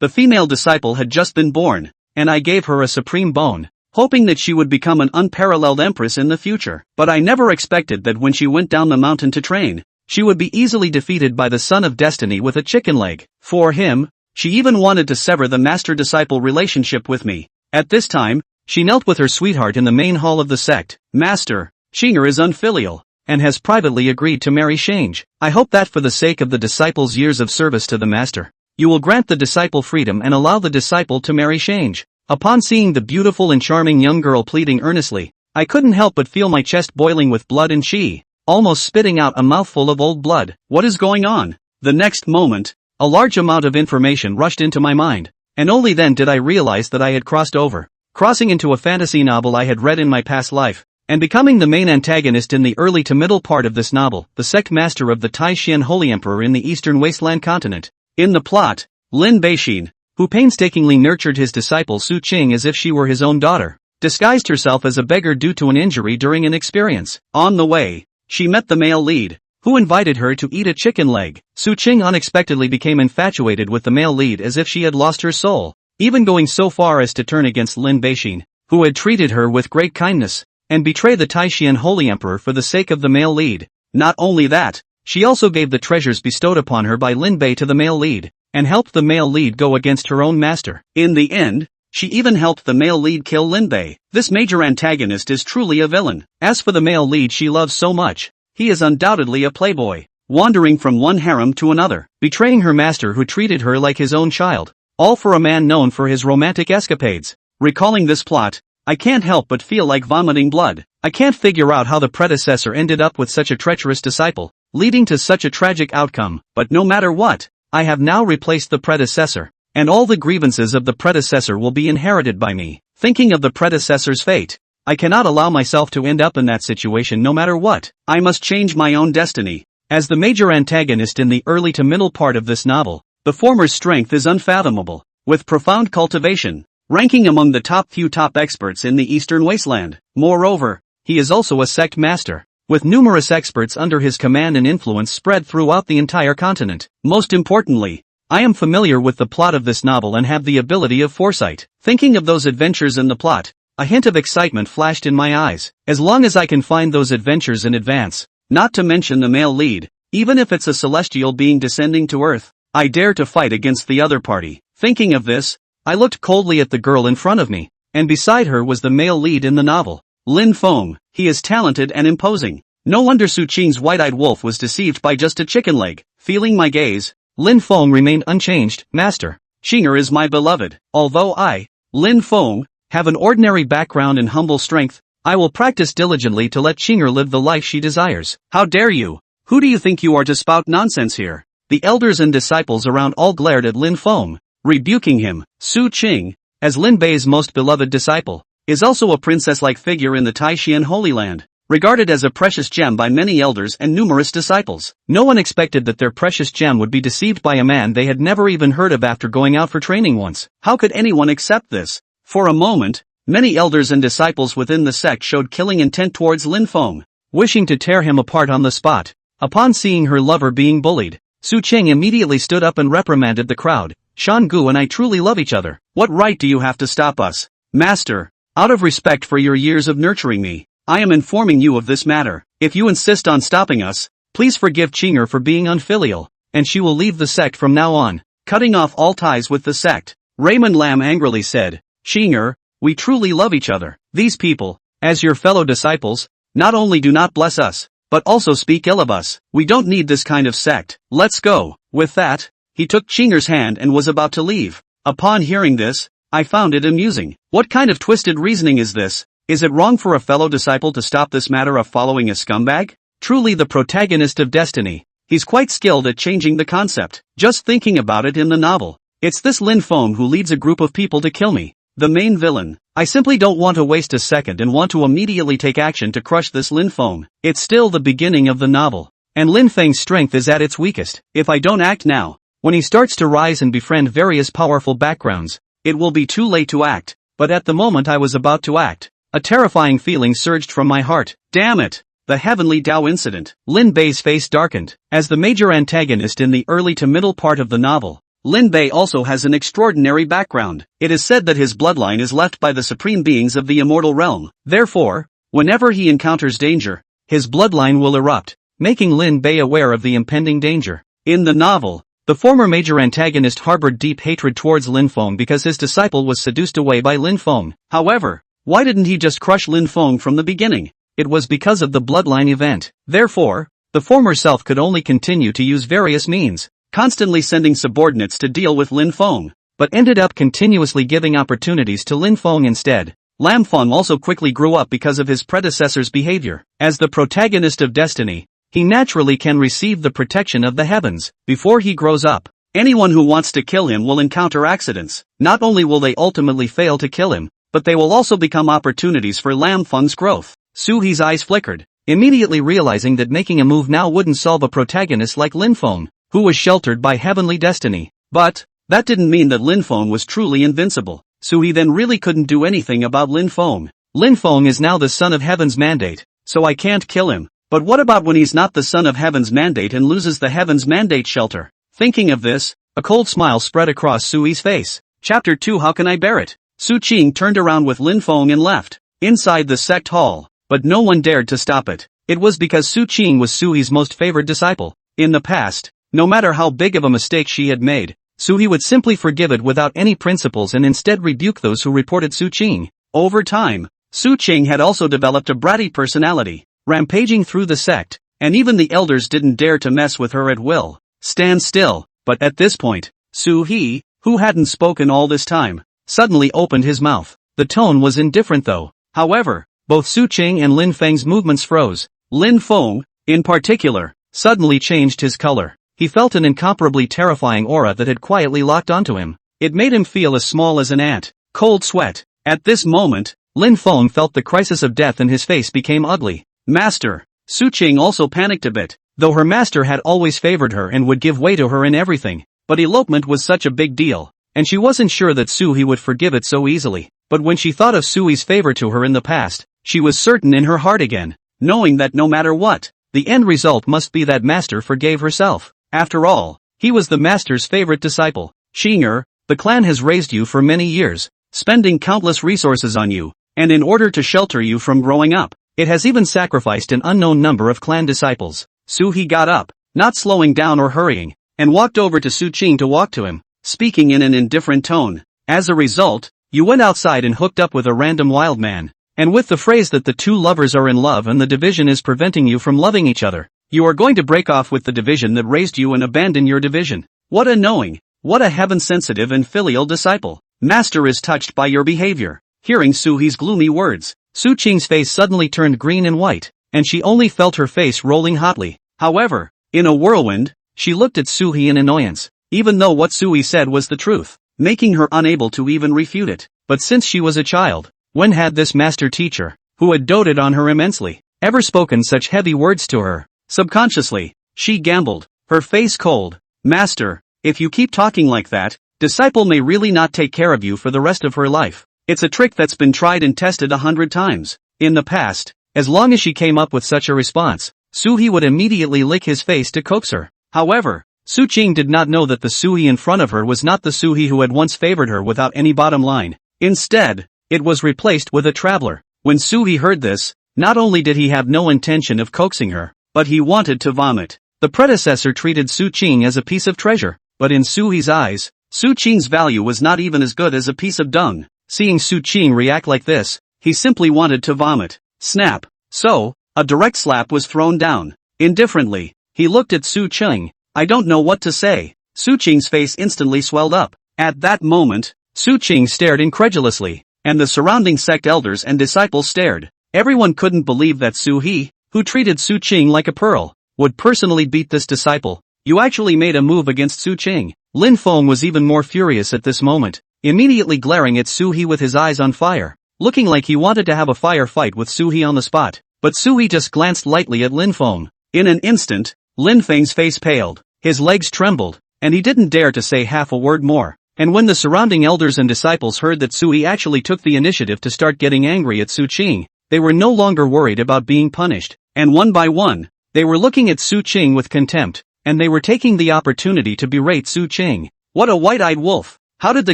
The female disciple had just been born, and I gave her a supreme bone, hoping that she would become an unparalleled empress in the future. But I never expected that when she went down the mountain to train, she would be easily defeated by the son of destiny with a chicken leg. For him, she even wanted to sever the master-disciple relationship with me. At this time, she knelt with her sweetheart in the main hall of the sect. Master, Xinger is unfilial, and has privately agreed to marry Shange. I hope that for the sake of the disciple's years of service to the master, you will grant the disciple freedom and allow the disciple to marry Shange. Upon seeing the beautiful and charming young girl pleading earnestly, I couldn't help but feel my chest boiling with blood and she, almost spitting out a mouthful of old blood. What is going on? The next moment, a large amount of information rushed into my mind, and only then did I realize that I had crossing into a fantasy novel I had read in my past life, and becoming the main antagonist in the early to middle part of this novel, the sect master of the Taishan Holy Emperor in the Eastern Wasteland continent. In the plot, Lin Beixin, who painstakingly nurtured his disciple Su Qing as if she were his own daughter, disguised herself as a beggar due to an injury during an experience. On the way, she met the male lead, who invited her to eat a chicken leg. Su Qing unexpectedly became infatuated with the male lead as if she had lost her soul, even going so far as to turn against Lin Beixin, who had treated her with great kindness, and betray the Taishan Holy Emperor for the sake of the male lead. Not only that, she also gave the treasures bestowed upon her by Lin Bei to the male lead, and helped the male lead go against her own master. In the end, she even helped the male lead kill Lin Bei. This major antagonist is truly a villain. As for the male lead she loves so much, he is undoubtedly a playboy, wandering from one harem to another, betraying her master who treated her like his own child, all for a man known for his romantic escapades. Recalling this plot, I can't help but feel like vomiting blood. I can't figure out how the predecessor ended up with such a treacherous disciple, leading to such a tragic outcome. But no matter what, I have now replaced the predecessor, and all the grievances of the predecessor will be inherited by me. Thinking of the predecessor's fate, I cannot allow myself to end up in that situation no matter what. I must change my own destiny. As the major antagonist in the early to middle part of this novel, the former's strength is unfathomable, with profound cultivation, ranking among the top experts in the Eastern Wasteland. Moreover, he is also a sect master, with numerous experts under his command and influence spread throughout the entire continent. Most importantly, I am familiar with the plot of this novel and have the ability of foresight. Thinking of those adventures in the plot, a hint of excitement flashed in my eyes. As long as I can find those adventures in advance, not to mention the male lead, even if it's a celestial being descending to Earth, I dare to fight against the other party. Thinking of this, I looked coldly at the girl in front of me, and beside her was the male lead in the novel, Lin Feng. He is talented and imposing. No wonder Su Qing's white-eyed wolf was deceived by just a chicken leg. Feeling my gaze, Lin Feng remained unchanged. Master, Xinger is my beloved. Although I, Lin Feng, have an ordinary background and humble strength, I will practice diligently to let Xinger live the life she desires. How dare you? Who do you think you are to spout nonsense here? The elders and disciples around all glared at Lin Feng, rebuking him. Su Qing, as Lin Bei's most beloved disciple, is also a princess-like figure in the Taishan Holy Land, regarded as a precious gem by many elders and numerous disciples. No one expected that their precious gem would be deceived by a man they had never even heard of after going out for training once. How could anyone accept this? For a moment, many elders and disciples within the sect showed killing intent towards Lin Feng, wishing to tear him apart on the spot. Upon seeing her lover being bullied, Su Qing immediately stood up and reprimanded the crowd. Shan Gu and I truly love each other. What right do you have to stop us? Master, out of respect for your years of nurturing me, I am informing you of this matter. If you insist on stopping us, please forgive Xinger for being unfilial, and she will leave the sect from now on, cutting off all ties with the sect. Raymond Lam angrily said, Xinger, we truly love each other. These people, as your fellow disciples, not only do not bless us, but also speak ill of us. We don't need this kind of sect. Let's go. With that, he took Xinger's hand and was about to leave. Upon hearing this, I found it amusing. What kind of twisted reasoning is this? Is it wrong for a fellow disciple to stop this matter of following a scumbag? Truly the protagonist of destiny. He's quite skilled at changing the concept. Just thinking about it in the novel, it's this Lin Feng who leads a group of people to kill me, the main villain. I simply don't want to waste a second and want to immediately take action to crush this Lin Feng. It's still the beginning of the novel, and Lin Feng's strength is at its weakest. If I don't act now, when he starts to rise and befriend various powerful backgrounds, it will be too late to act. But at the moment I was about to act, a terrifying feeling surged from my heart. Damn it! The Heavenly Dao incident. Lin Bei's face darkened. As the major antagonist in the early to middle part of the novel, Lin Bei also has an extraordinary background. It is said that his bloodline is left by the supreme beings of the immortal realm. Therefore, whenever he encounters danger, his bloodline will erupt, making Lin Bei aware of the impending danger. In the novel, the former major antagonist harbored deep hatred towards Lin Feng because his disciple was seduced away by Lin Feng. However, why didn't he just crush Lin Feng from the beginning? It was because of the bloodline event. Therefore, the former self could only continue to use various means, constantly sending subordinates to deal with Lin Feng, but ended up continuously giving opportunities to Lin Feng instead. Lam Feng also quickly grew up because of his predecessor's behavior. As the protagonist of destiny, he naturally can receive the protection of the heavens. Before he grows up, anyone who wants to kill him will encounter accidents. Not only will they ultimately fail to kill him, but they will also become opportunities for Lam Feng's growth. Su He's eyes flickered, immediately realizing that making a move now wouldn't solve a protagonist like Lin Feng, who was sheltered by heavenly destiny. But that didn't mean that Lin Feng was truly invincible. Su He then really couldn't do anything about Lin Feng. Lin Feng is now the son of heaven's mandate, so I can't kill him. But what about when he's not the son of heaven's mandate and loses the heaven's mandate shelter? Thinking of this, a cold smile spread across Su He's face. Chapter 2 How can I bear it? Su Qing turned around with Lin Feng and left. Inside the sect hall, but no one dared to stop it. It was because Su Qing was Su He's most favored disciple. In the past, no matter how big of a mistake she had made, Su He would simply forgive it without any principles and instead rebuke those who reported Su Qing. Over time, Su Qing had also developed a bratty personality, rampaging through the sect, and even the elders didn't dare to mess with her at will. Stand still. But at this point, Su He, who hadn't spoken all this time, suddenly opened his mouth. The tone was indifferent though. However, both Su Qing and Lin Feng's movements froze. Lin Feng, in particular, suddenly changed his color. He felt an incomparably terrifying aura that had quietly locked onto him. It made him feel as small as an ant. Cold sweat. At this moment, Lin Feng felt the crisis of death and his face became ugly. Master. Su Qing also panicked a bit, though her master had always favored her and would give way to her in everything. But elopement was such a big deal, and she wasn't sure that Su He would forgive it so easily. But when she thought of Su He's favor to her in the past, she was certain in her heart again, knowing that no matter what, the end result must be that master forgave herself. After all, he was the master's favorite disciple. Xinger, the clan has raised you for many years, spending countless resources on you, and in order to shelter you from growing up, it has even sacrificed an unknown number of clan disciples. Su He got up, not slowing down or hurrying, and walked over to Su Qing to walk to him, speaking in an indifferent tone. As a result, you went outside and hooked up with a random wild man, and with the phrase that the two lovers are in love and the division is preventing you from loving each other, you are going to break off with the division that raised you and abandon your division. What a knowing, what a heaven-sensitive and filial disciple. Master is touched by your behavior. Hearing Su He's gloomy words, Su Qing's face suddenly turned green and white, and she only felt her face rolling hotly. However, in a whirlwind, she looked at Su He in annoyance, even though what Su He said was the truth, making her unable to even refute it. But since she was a child, when had this master teacher, who had doted on her immensely, ever spoken such heavy words to her? Subconsciously, she gambled, her face cold. Master, if you keep talking like that, disciple may really not take care of you for the rest of her life. It's a trick that's been tried and tested 100 times. In the past, as long as she came up with such a response, Su He would immediately lick his face to coax her. However, Su Qing did not know that the Su He in front of her was not the Su He who had once favored her without any bottom line. Instead, it was replaced with a traveler. When Su He heard this, not only did he have no intention of coaxing her, but he wanted to vomit. The predecessor treated Su Qing as a piece of treasure, but in Su He's eyes, Su Qing's value was not even as good as a piece of dung. Seeing Su Qing react like this, he simply wanted to vomit. Snap. So, a direct slap was thrown down. Indifferently, he looked at Su Qing. I don't know what to say. Su Qing's face instantly swelled up. At that moment, Su Qing stared incredulously, and the surrounding sect elders and disciples stared. Everyone couldn't believe that Su He, who treated Su Qing like a pearl, would personally beat this disciple. You actually made a move against Su Qing. Lin Feng was even more furious at this moment, immediately glaring at Su He with his eyes on fire, looking like he wanted to have a firefight with Su He on the spot. But Su He just glanced lightly at Lin Feng. In an instant, Lin Feng's face paled, his legs trembled, and he didn't dare to say half a word more. And when the surrounding elders and disciples heard that Su He actually took the initiative to start getting angry at Su Qing, they were no longer worried about being punished. And one by one, they were looking at Su Qing with contempt, and they were taking the opportunity to berate Su Qing. What a white-eyed wolf! How did the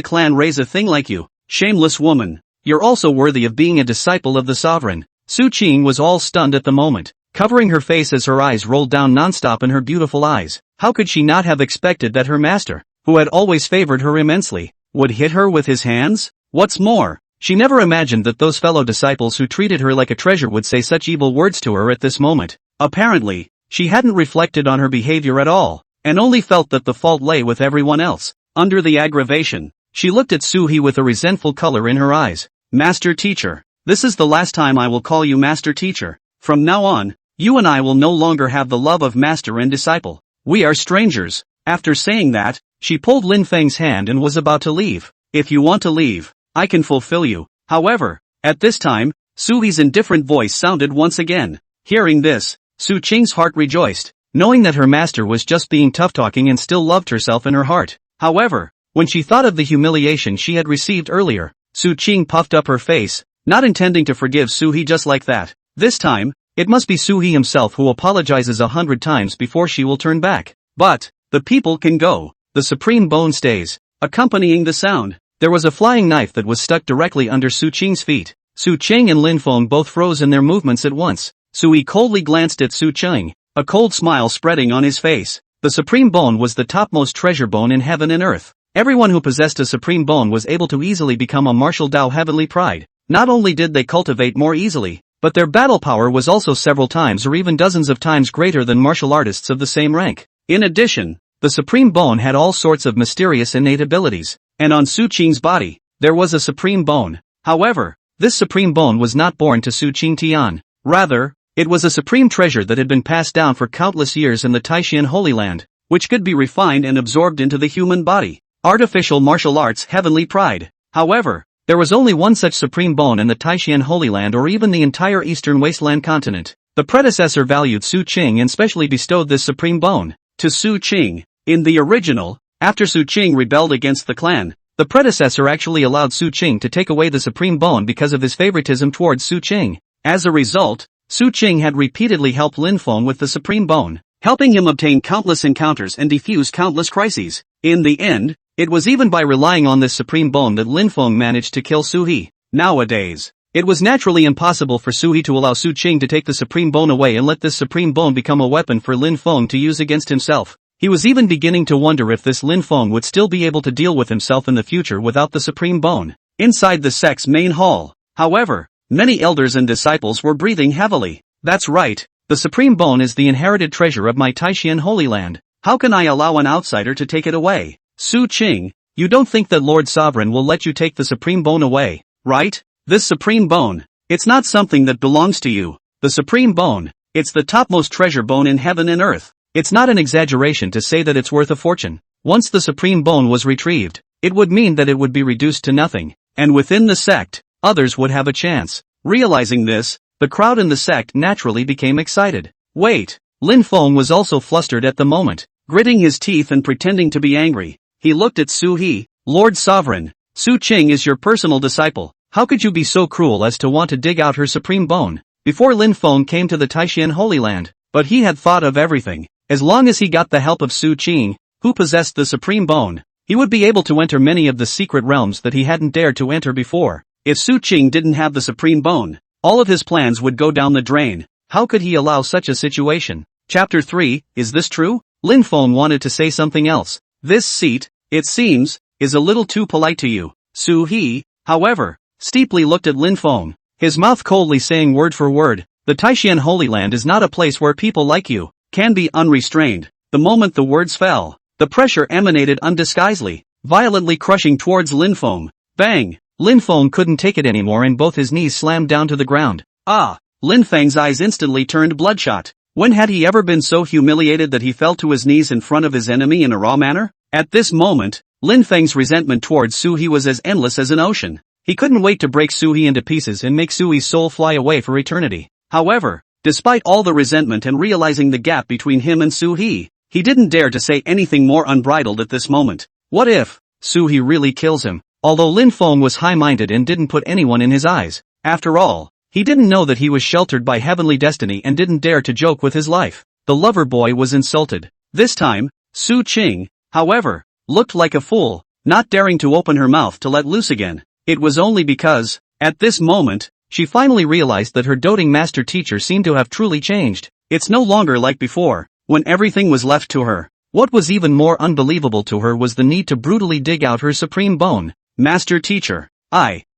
clan raise a thing like you? Shameless woman! You're also worthy of being a disciple of the sovereign. Su Qing was all stunned at the moment, covering her face as her eyes rolled down non-stop in her beautiful eyes. How could she not have expected that her master, who had always favored her immensely, would hit her with his hands? What's more, she never imagined that those fellow disciples who treated her like a treasure would say such evil words to her at this moment. Apparently, she hadn't reflected on her behavior at all, and only felt that the fault lay with everyone else. Under the aggravation, she looked at Su He with a resentful color in her eyes. Master Teacher, this is the last time I will call you Master Teacher. From now on, you and I will no longer have the love of master and disciple. We are strangers. After saying that, she pulled Lin Feng's hand and was about to leave. If you want to leave, I can fulfill you. However, at this time, Su He's indifferent voice sounded once again. Hearing this, Su Qing's heart rejoiced, knowing that her master was just being tough-talking and still loved herself in her heart. However, when she thought of the humiliation she had received earlier, Su Qing puffed up her face, not intending to forgive Su He just like that. This time, it must be Su He himself who apologizes 100 times before she will turn back. But, the people can go. The supreme bone stays. Accompanying the sound, there was a flying knife that was stuck directly under Su Qing's feet. Su Qing and Lin Feng both froze in their movements at once. Su He coldly glanced at Su Qing, a cold smile spreading on his face. The supreme bone was the topmost treasure bone in heaven and earth. Everyone who possessed a supreme bone was able to easily become a martial Dao Heavenly pride. Not only did they cultivate more easily, but their battle power was also several times or even dozens of times greater than martial artists of the same rank. In addition, the supreme bone had all sorts of mysterious innate abilities, and on Su Qing's body, there was a supreme bone. However, this supreme bone was not born to Su Qing Tian. Rather, it was a supreme treasure that had been passed down for countless years in the Taishan Holy Land, which could be refined and absorbed into the human body. Artificial martial arts heavenly pride. However, there was only one such supreme bone in the Taishan Holy Land or even the entire Eastern Wasteland continent. The predecessor valued Su Qing and specially bestowed this supreme bone to Su Qing. In the original, after Su Qing rebelled against the clan, the predecessor actually allowed Su Qing to take away the supreme bone because of his favoritism towards Su Qing. As a result, Su Qing had repeatedly helped Lin Feng with the supreme bone, helping him obtain countless encounters and defuse countless crises. In the end, it was even by relying on this supreme bone that Lin Feng managed to kill Su He. Nowadays, it was naturally impossible for Su He to allow Su Qing to take the supreme bone away and let this supreme bone become a weapon for Lin Feng to use against himself. He was even beginning to wonder if this Lin Feng would still be able to deal with himself in the future without the supreme bone. Inside the sect's main hall, however, many elders and disciples were breathing heavily. That's right, the supreme bone is the inherited treasure of my Taishan Holy Land. How can I allow an outsider to take it away? Su Qing, you don't think that Lord Sovereign will let you take the supreme bone away, right? This supreme bone, it's not something that belongs to you. The supreme bone, it's the topmost treasure bone in heaven and earth. It's not an exaggeration to say that it's worth a fortune. Once the supreme bone was retrieved, it would mean that it would be reduced to nothing, and within the sect, others would have a chance. Realizing this, the crowd in the sect naturally became excited. Wait, Lin Feng was also flustered at the moment, gritting his teeth and pretending to be angry. He looked at Su He. Lord Sovereign, Su Qing is your personal disciple. How could you be so cruel as to want to dig out her supreme bone? Before Lin Feng came to the Taishan Holy Land, but he had thought of everything. As long as he got the help of Su Qing, who possessed the supreme bone, he would be able to enter many of the secret realms that he hadn't dared to enter before. If Su Qing didn't have the supreme bone, all of his plans would go down the drain. How could he allow such a situation? Chapter 3, is this true? Lin Feng wanted to say something else. This seat, it seems, is a little too polite to you. Su He, however, steeply looked at Lin Feng, his mouth coldly saying word for word, the Taishan Holy Land is not a place where people like you can be unrestrained. The moment the words fell, the pressure emanated undisguisedly, violently crushing towards Lin Feng. Bang! Lin Feng couldn't take it anymore and both his knees slammed down to the ground. Ah! Lin Feng's eyes instantly turned bloodshot. When had he ever been so humiliated that he fell to his knees in front of his enemy in a raw manner? At this moment, Lin Feng's resentment towards Su He was as endless as an ocean. He couldn't wait to break Su He into pieces and make Su He's soul fly away for eternity. However, despite all the resentment and realizing the gap between him and Su He, he didn't dare to say anything more unbridled at this moment. What if Su He really kills him? Although Lin Feng was high-minded and didn't put anyone in his eyes, after all, he didn't know that he was sheltered by heavenly destiny and didn't dare to joke with his life. The lover boy was insulted. This time, Su Qing, however, looked like a fool, not daring to open her mouth to let loose again. It was only because, at this moment, she finally realized that her doting master teacher seemed to have truly changed. It's no longer like before, when everything was left to her. What was even more unbelievable to her was the need to brutally dig out her supreme bone. Master teacher.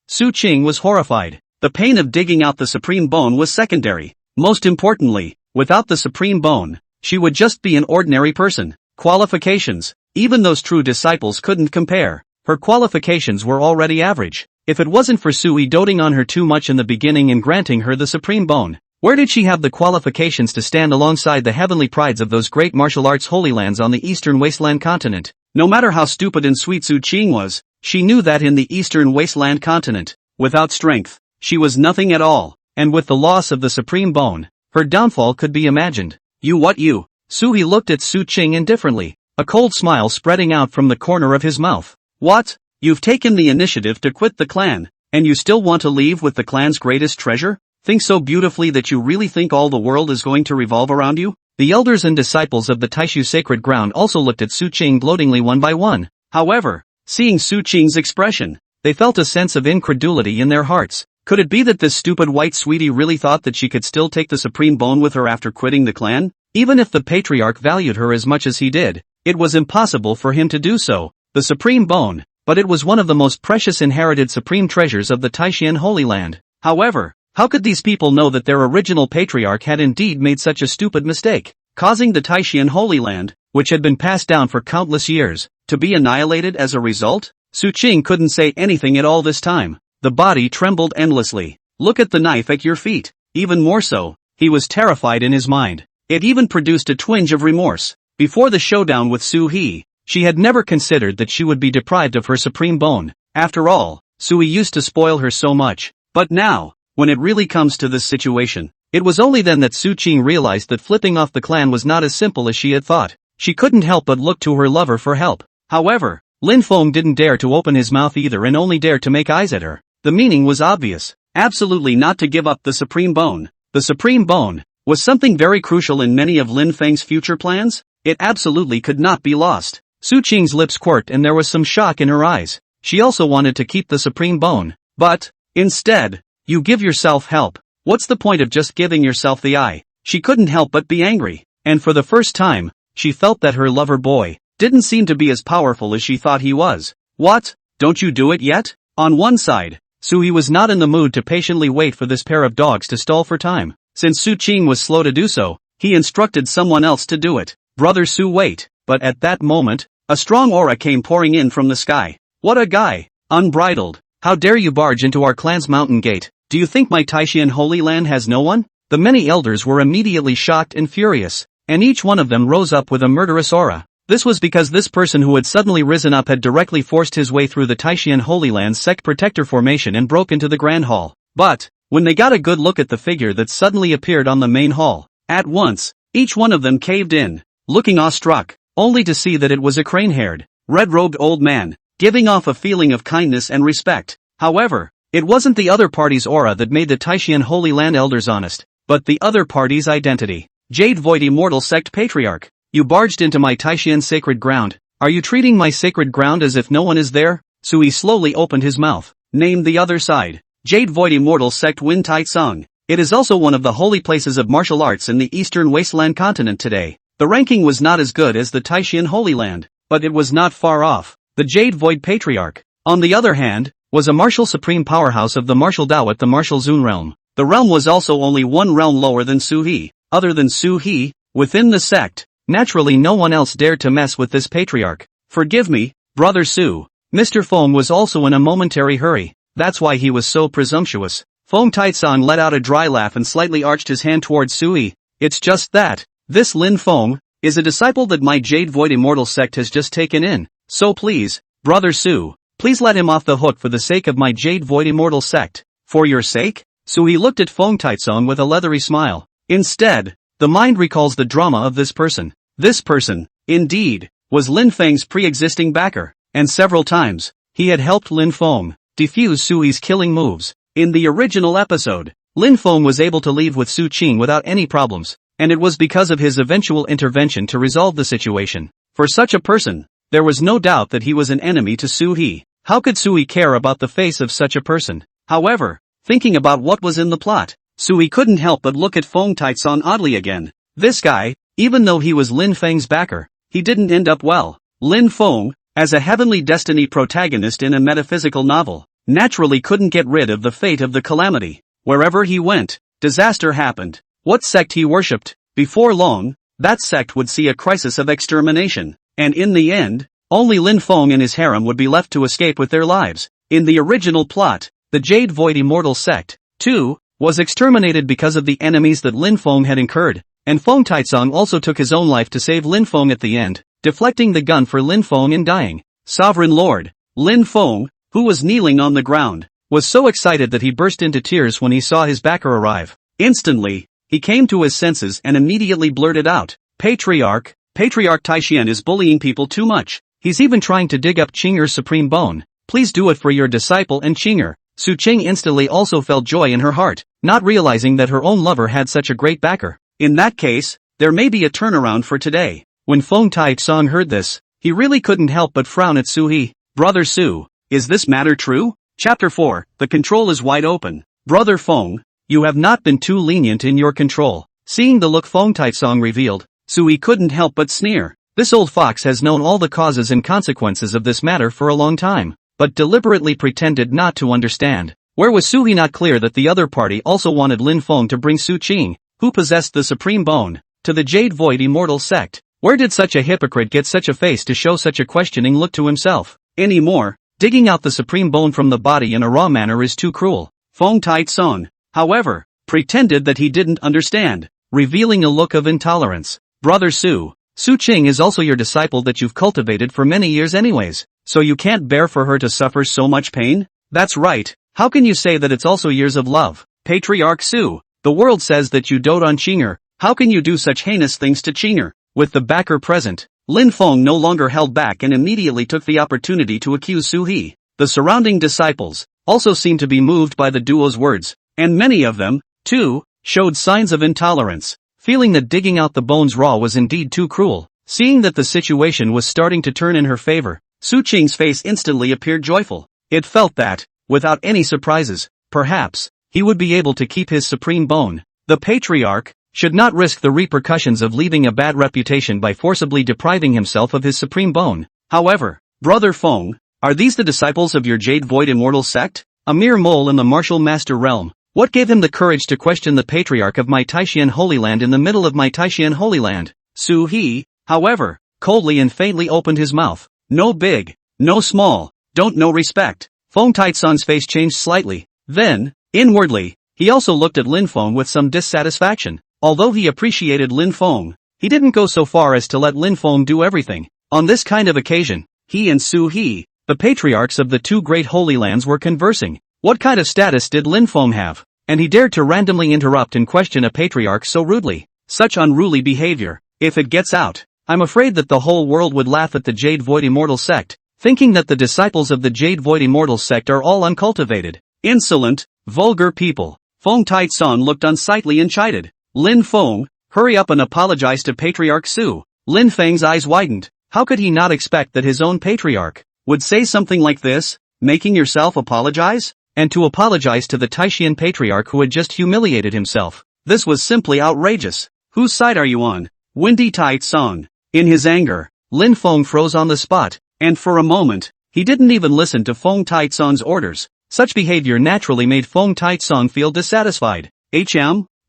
Su Qing was horrified. The pain of digging out the supreme bone was secondary. Most importantly, without the supreme bone, she would just be an ordinary person. Qualifications. Even those true disciples couldn't compare. Her qualifications were already average. If it wasn't for Sui doting on her too much in the beginning and granting her the supreme bone, where did she have the qualifications to stand alongside the heavenly prides of those great martial arts holy lands on the eastern wasteland continent? No matter how stupid and sweet Su Qing was, she knew that in the eastern wasteland continent, without strength, she was nothing at all, and with the loss of the supreme bone, her downfall could be imagined. You? Sui looked at Su Qing indifferently, a cold smile spreading out from the corner of his mouth. What? You've taken the initiative to quit the clan, and you still want to leave with the clan's greatest treasure? Think so beautifully that you really think all the world is going to revolve around you? The elders and disciples of the Taiu sacred ground also looked at Su Qing gloatingly one by one. However, seeing Su Qing's expression, they felt a sense of incredulity in their hearts. Could it be that this stupid white sweetie really thought that she could still take the supreme bone with her after quitting the clan? Even if the patriarch valued her as much as he did, it was impossible for him to do so. The supreme bone, but it was one of the most precious inherited supreme treasures of the Taishan Holy Land. However, how could these people know that their original patriarch had indeed made such a stupid mistake, causing the Taishan Holy Land, which had been passed down for countless years, to be annihilated as a result? Su Qing couldn't say anything at all this time. The body trembled endlessly. Look at the knife at your feet. Even more so, he was terrified in his mind. It even produced a twinge of remorse. Before the showdown with Su He, she had never considered that she would be deprived of her supreme bone. After all, Sui used to spoil her so much. But now, when it really comes to this situation, it was only then that Su Qing realized that flipping off the clan was not as simple as she had thought. She couldn't help but look to her lover for help. However, Lin Feng didn't dare to open his mouth either and only dared to make eyes at her. The meaning was obvious. Absolutely not to give up the supreme bone. The supreme bone was something very crucial in many of Lin Feng's future plans. It absolutely could not be lost. Su Qing's lips quirked and there was some shock in her eyes. She also wanted to keep the supreme bone. But, instead, you give yourself help. What's the point of just giving yourself the eye? She couldn't help but be angry. And for the first time, she felt that her lover boy didn't seem to be as powerful as she thought he was. What? Don't you do it yet? On one side, Sui was not in the mood to patiently wait for this pair of dogs to stall for time. Since Su Qing was slow to do so, he instructed someone else to do it. Brother Su, wait. But at that moment, a strong aura came pouring in from the sky. What a guy! Unbridled. How dare you barge into our clan's mountain gate? Do you think my Taishan Holy Land has no one? The many elders were immediately shocked and furious, and each one of them rose up with a murderous aura. This was because this person who had suddenly risen up had directly forced his way through the Taishan Holy Land sect protector formation and broke into the Grand Hall. But, when they got a good look at the figure that suddenly appeared on the main hall, at once, each one of them caved in, looking awestruck, only to see that it was a crane-haired, red-robed old man, giving off a feeling of kindness and respect. However, it wasn't the other party's aura that made the Taishan Holy Land elders honest, but the other party's identity. Jade Void Immortal Sect Patriarch. You barged into my Taishan sacred ground. Are you treating my sacred ground as if no one is there? Sui slowly opened his mouth. Named the other side. Jade Void Immortal Sect Win Tai Tsung. It is also one of the holy places of martial arts in the eastern wasteland continent today. The ranking was not as good as the Taishan Holy Land, but it was not far off. The Jade Void Patriarch, on the other hand, was a martial supreme powerhouse of the martial Dao at the martial Zun realm. The realm was also only one realm lower than Su He. Other than Su He, within the sect, naturally no one else dared to mess with this patriarch. Forgive me, Brother Su. Mr. Fong was also in a momentary hurry. That's why he was so presumptuous. Fong Taizan let out a dry laugh and slightly arched his hand towards Sui. It's just that, this Lin Fong, is a disciple that my Jade Void Immortal Sect has just taken in. So please, Brother Su, please let him off the hook for the sake of my Jade Void Immortal Sect. For your sake? Sui looked at Fong Taizan with a leathery smile. Instead, the mind recalls the drama of this person. This person, indeed, was Lin Feng's pre-existing backer, and several times, he had helped Lin Feng defuse Sui's killing moves. In the original episode, Lin Feng was able to leave with Su Qing without any problems, and it was because of his eventual intervention to resolve the situation. For such a person, There was no doubt that he was an enemy to Su-hee. How could Su-hee care about the face of such a person? However, thinking about what was in the plot, Su-hee couldn't help but look at Fong Taizong oddly again. This guy, even though he was Lin Feng's backer, he didn't end up well. Lin Feng, as a heavenly destiny protagonist in a metaphysical novel, naturally couldn't get rid of the fate of the calamity. Wherever he went, disaster happened. What sect he worshipped, before long, that sect would see a crisis of extermination, and in the end, only Lin Feng and his harem would be left to escape with their lives. In the original plot, the Jade Void Immortal sect, too, was exterminated because of the enemies that Lin Feng had incurred, and Fong Taizong also took his own life to save Lin Feng at the end, deflecting the gun for Lin Feng in dying. Sovereign Lord, Lin Feng, who was kneeling on the ground, was so excited that he burst into tears when he saw his backer arrive. Instantly, he came to his senses and immediately blurted out, Patriarch Taixian is bullying people too much. He's even trying to dig up Qing'er's supreme bone. Please do it for your disciple and Qing'er. Su Qing instantly also felt joy in her heart, not realizing that her own lover had such a great backer. In that case, there may be a turnaround for today. When Fong Taizong heard this, he really couldn't help but frown at Su-hee. Brother Su, is this matter true? Chapter 4, the control is wide open. Brother Fong, you have not been too lenient in your control. Seeing the look Fong Taizong revealed, Su-hee couldn't help but sneer. This old fox has known all the causes and consequences of this matter for a long time, but deliberately pretended not to understand. Where was Su-hee not clear that the other party also wanted Lin Feng to bring Su Qing, who possessed the supreme bone, to the Jade Void Immortal sect? Where did such a hypocrite get such a face to show such a questioning look to himself? Anymore, digging out the supreme bone from the body in a raw manner is too cruel. Fong Taizong, however, pretended that he didn't understand, revealing a look of intolerance. Brother Su Qing is also your disciple that you've cultivated for many years anyways, so you can't bear for her to suffer so much pain? That's right, how can you say that it's also years of love? Patriarch Su, the world says that you dote on Qing'er, how can you do such heinous things to Qing'er? With the backer present, Lin Feng no longer held back and immediately took the opportunity to accuse Su-hee. The surrounding disciples also seemed to be moved by the duo's words, and many of them, too, showed signs of intolerance, feeling that digging out the bones raw was indeed too cruel. Seeing that the situation was starting to turn in her favor, Su Qing's face instantly appeared joyful. It felt that, without any surprises, perhaps, he would be able to keep his supreme bone. The patriarch should not risk the repercussions of leaving a bad reputation by forcibly depriving himself of his supreme bone. However, Brother Fong, are these the disciples of your Jade Void Immortal sect? A mere mole in the martial master realm. What gave him the courage to question the patriarch of my Taishan Holy Land in the middle of my Taishan Holy Land? Su-hee, however, coldly and faintly opened his mouth. No big, no small, don't no respect. Fong Taizong's face changed slightly. Then, inwardly, he also looked at Lin Feng with some dissatisfaction. Although he appreciated Lin Feng, he didn't go so far as to let Lin Feng do everything. On this kind of occasion, he and Su-hee, the patriarchs of the two great holy lands, were conversing. What kind of status did Lin Feng have? And he dared to randomly interrupt and question a patriarch so rudely. Such unruly behavior, if it gets out, I'm afraid that the whole world would laugh at the Jade Void Immortal sect, thinking that the disciples of the Jade Void Immortal sect are all uncultivated, insolent, vulgar people. Fong Taizong looked unsightly and chided. Lin Feng, hurry up and apologize to Patriarch Su. Lin Feng's eyes widened. How could he not expect that his own patriarch would say something like this? Making yourself apologize? And to apologize to the Taishan patriarch who had just humiliated himself. This was simply outrageous. Whose side are you on? Windy Taizong. In his anger, Lin Feng froze on the spot, and for a moment, he didn't even listen to Fong Taizong's orders. Such behavior naturally made Fong Taizong feel dissatisfied.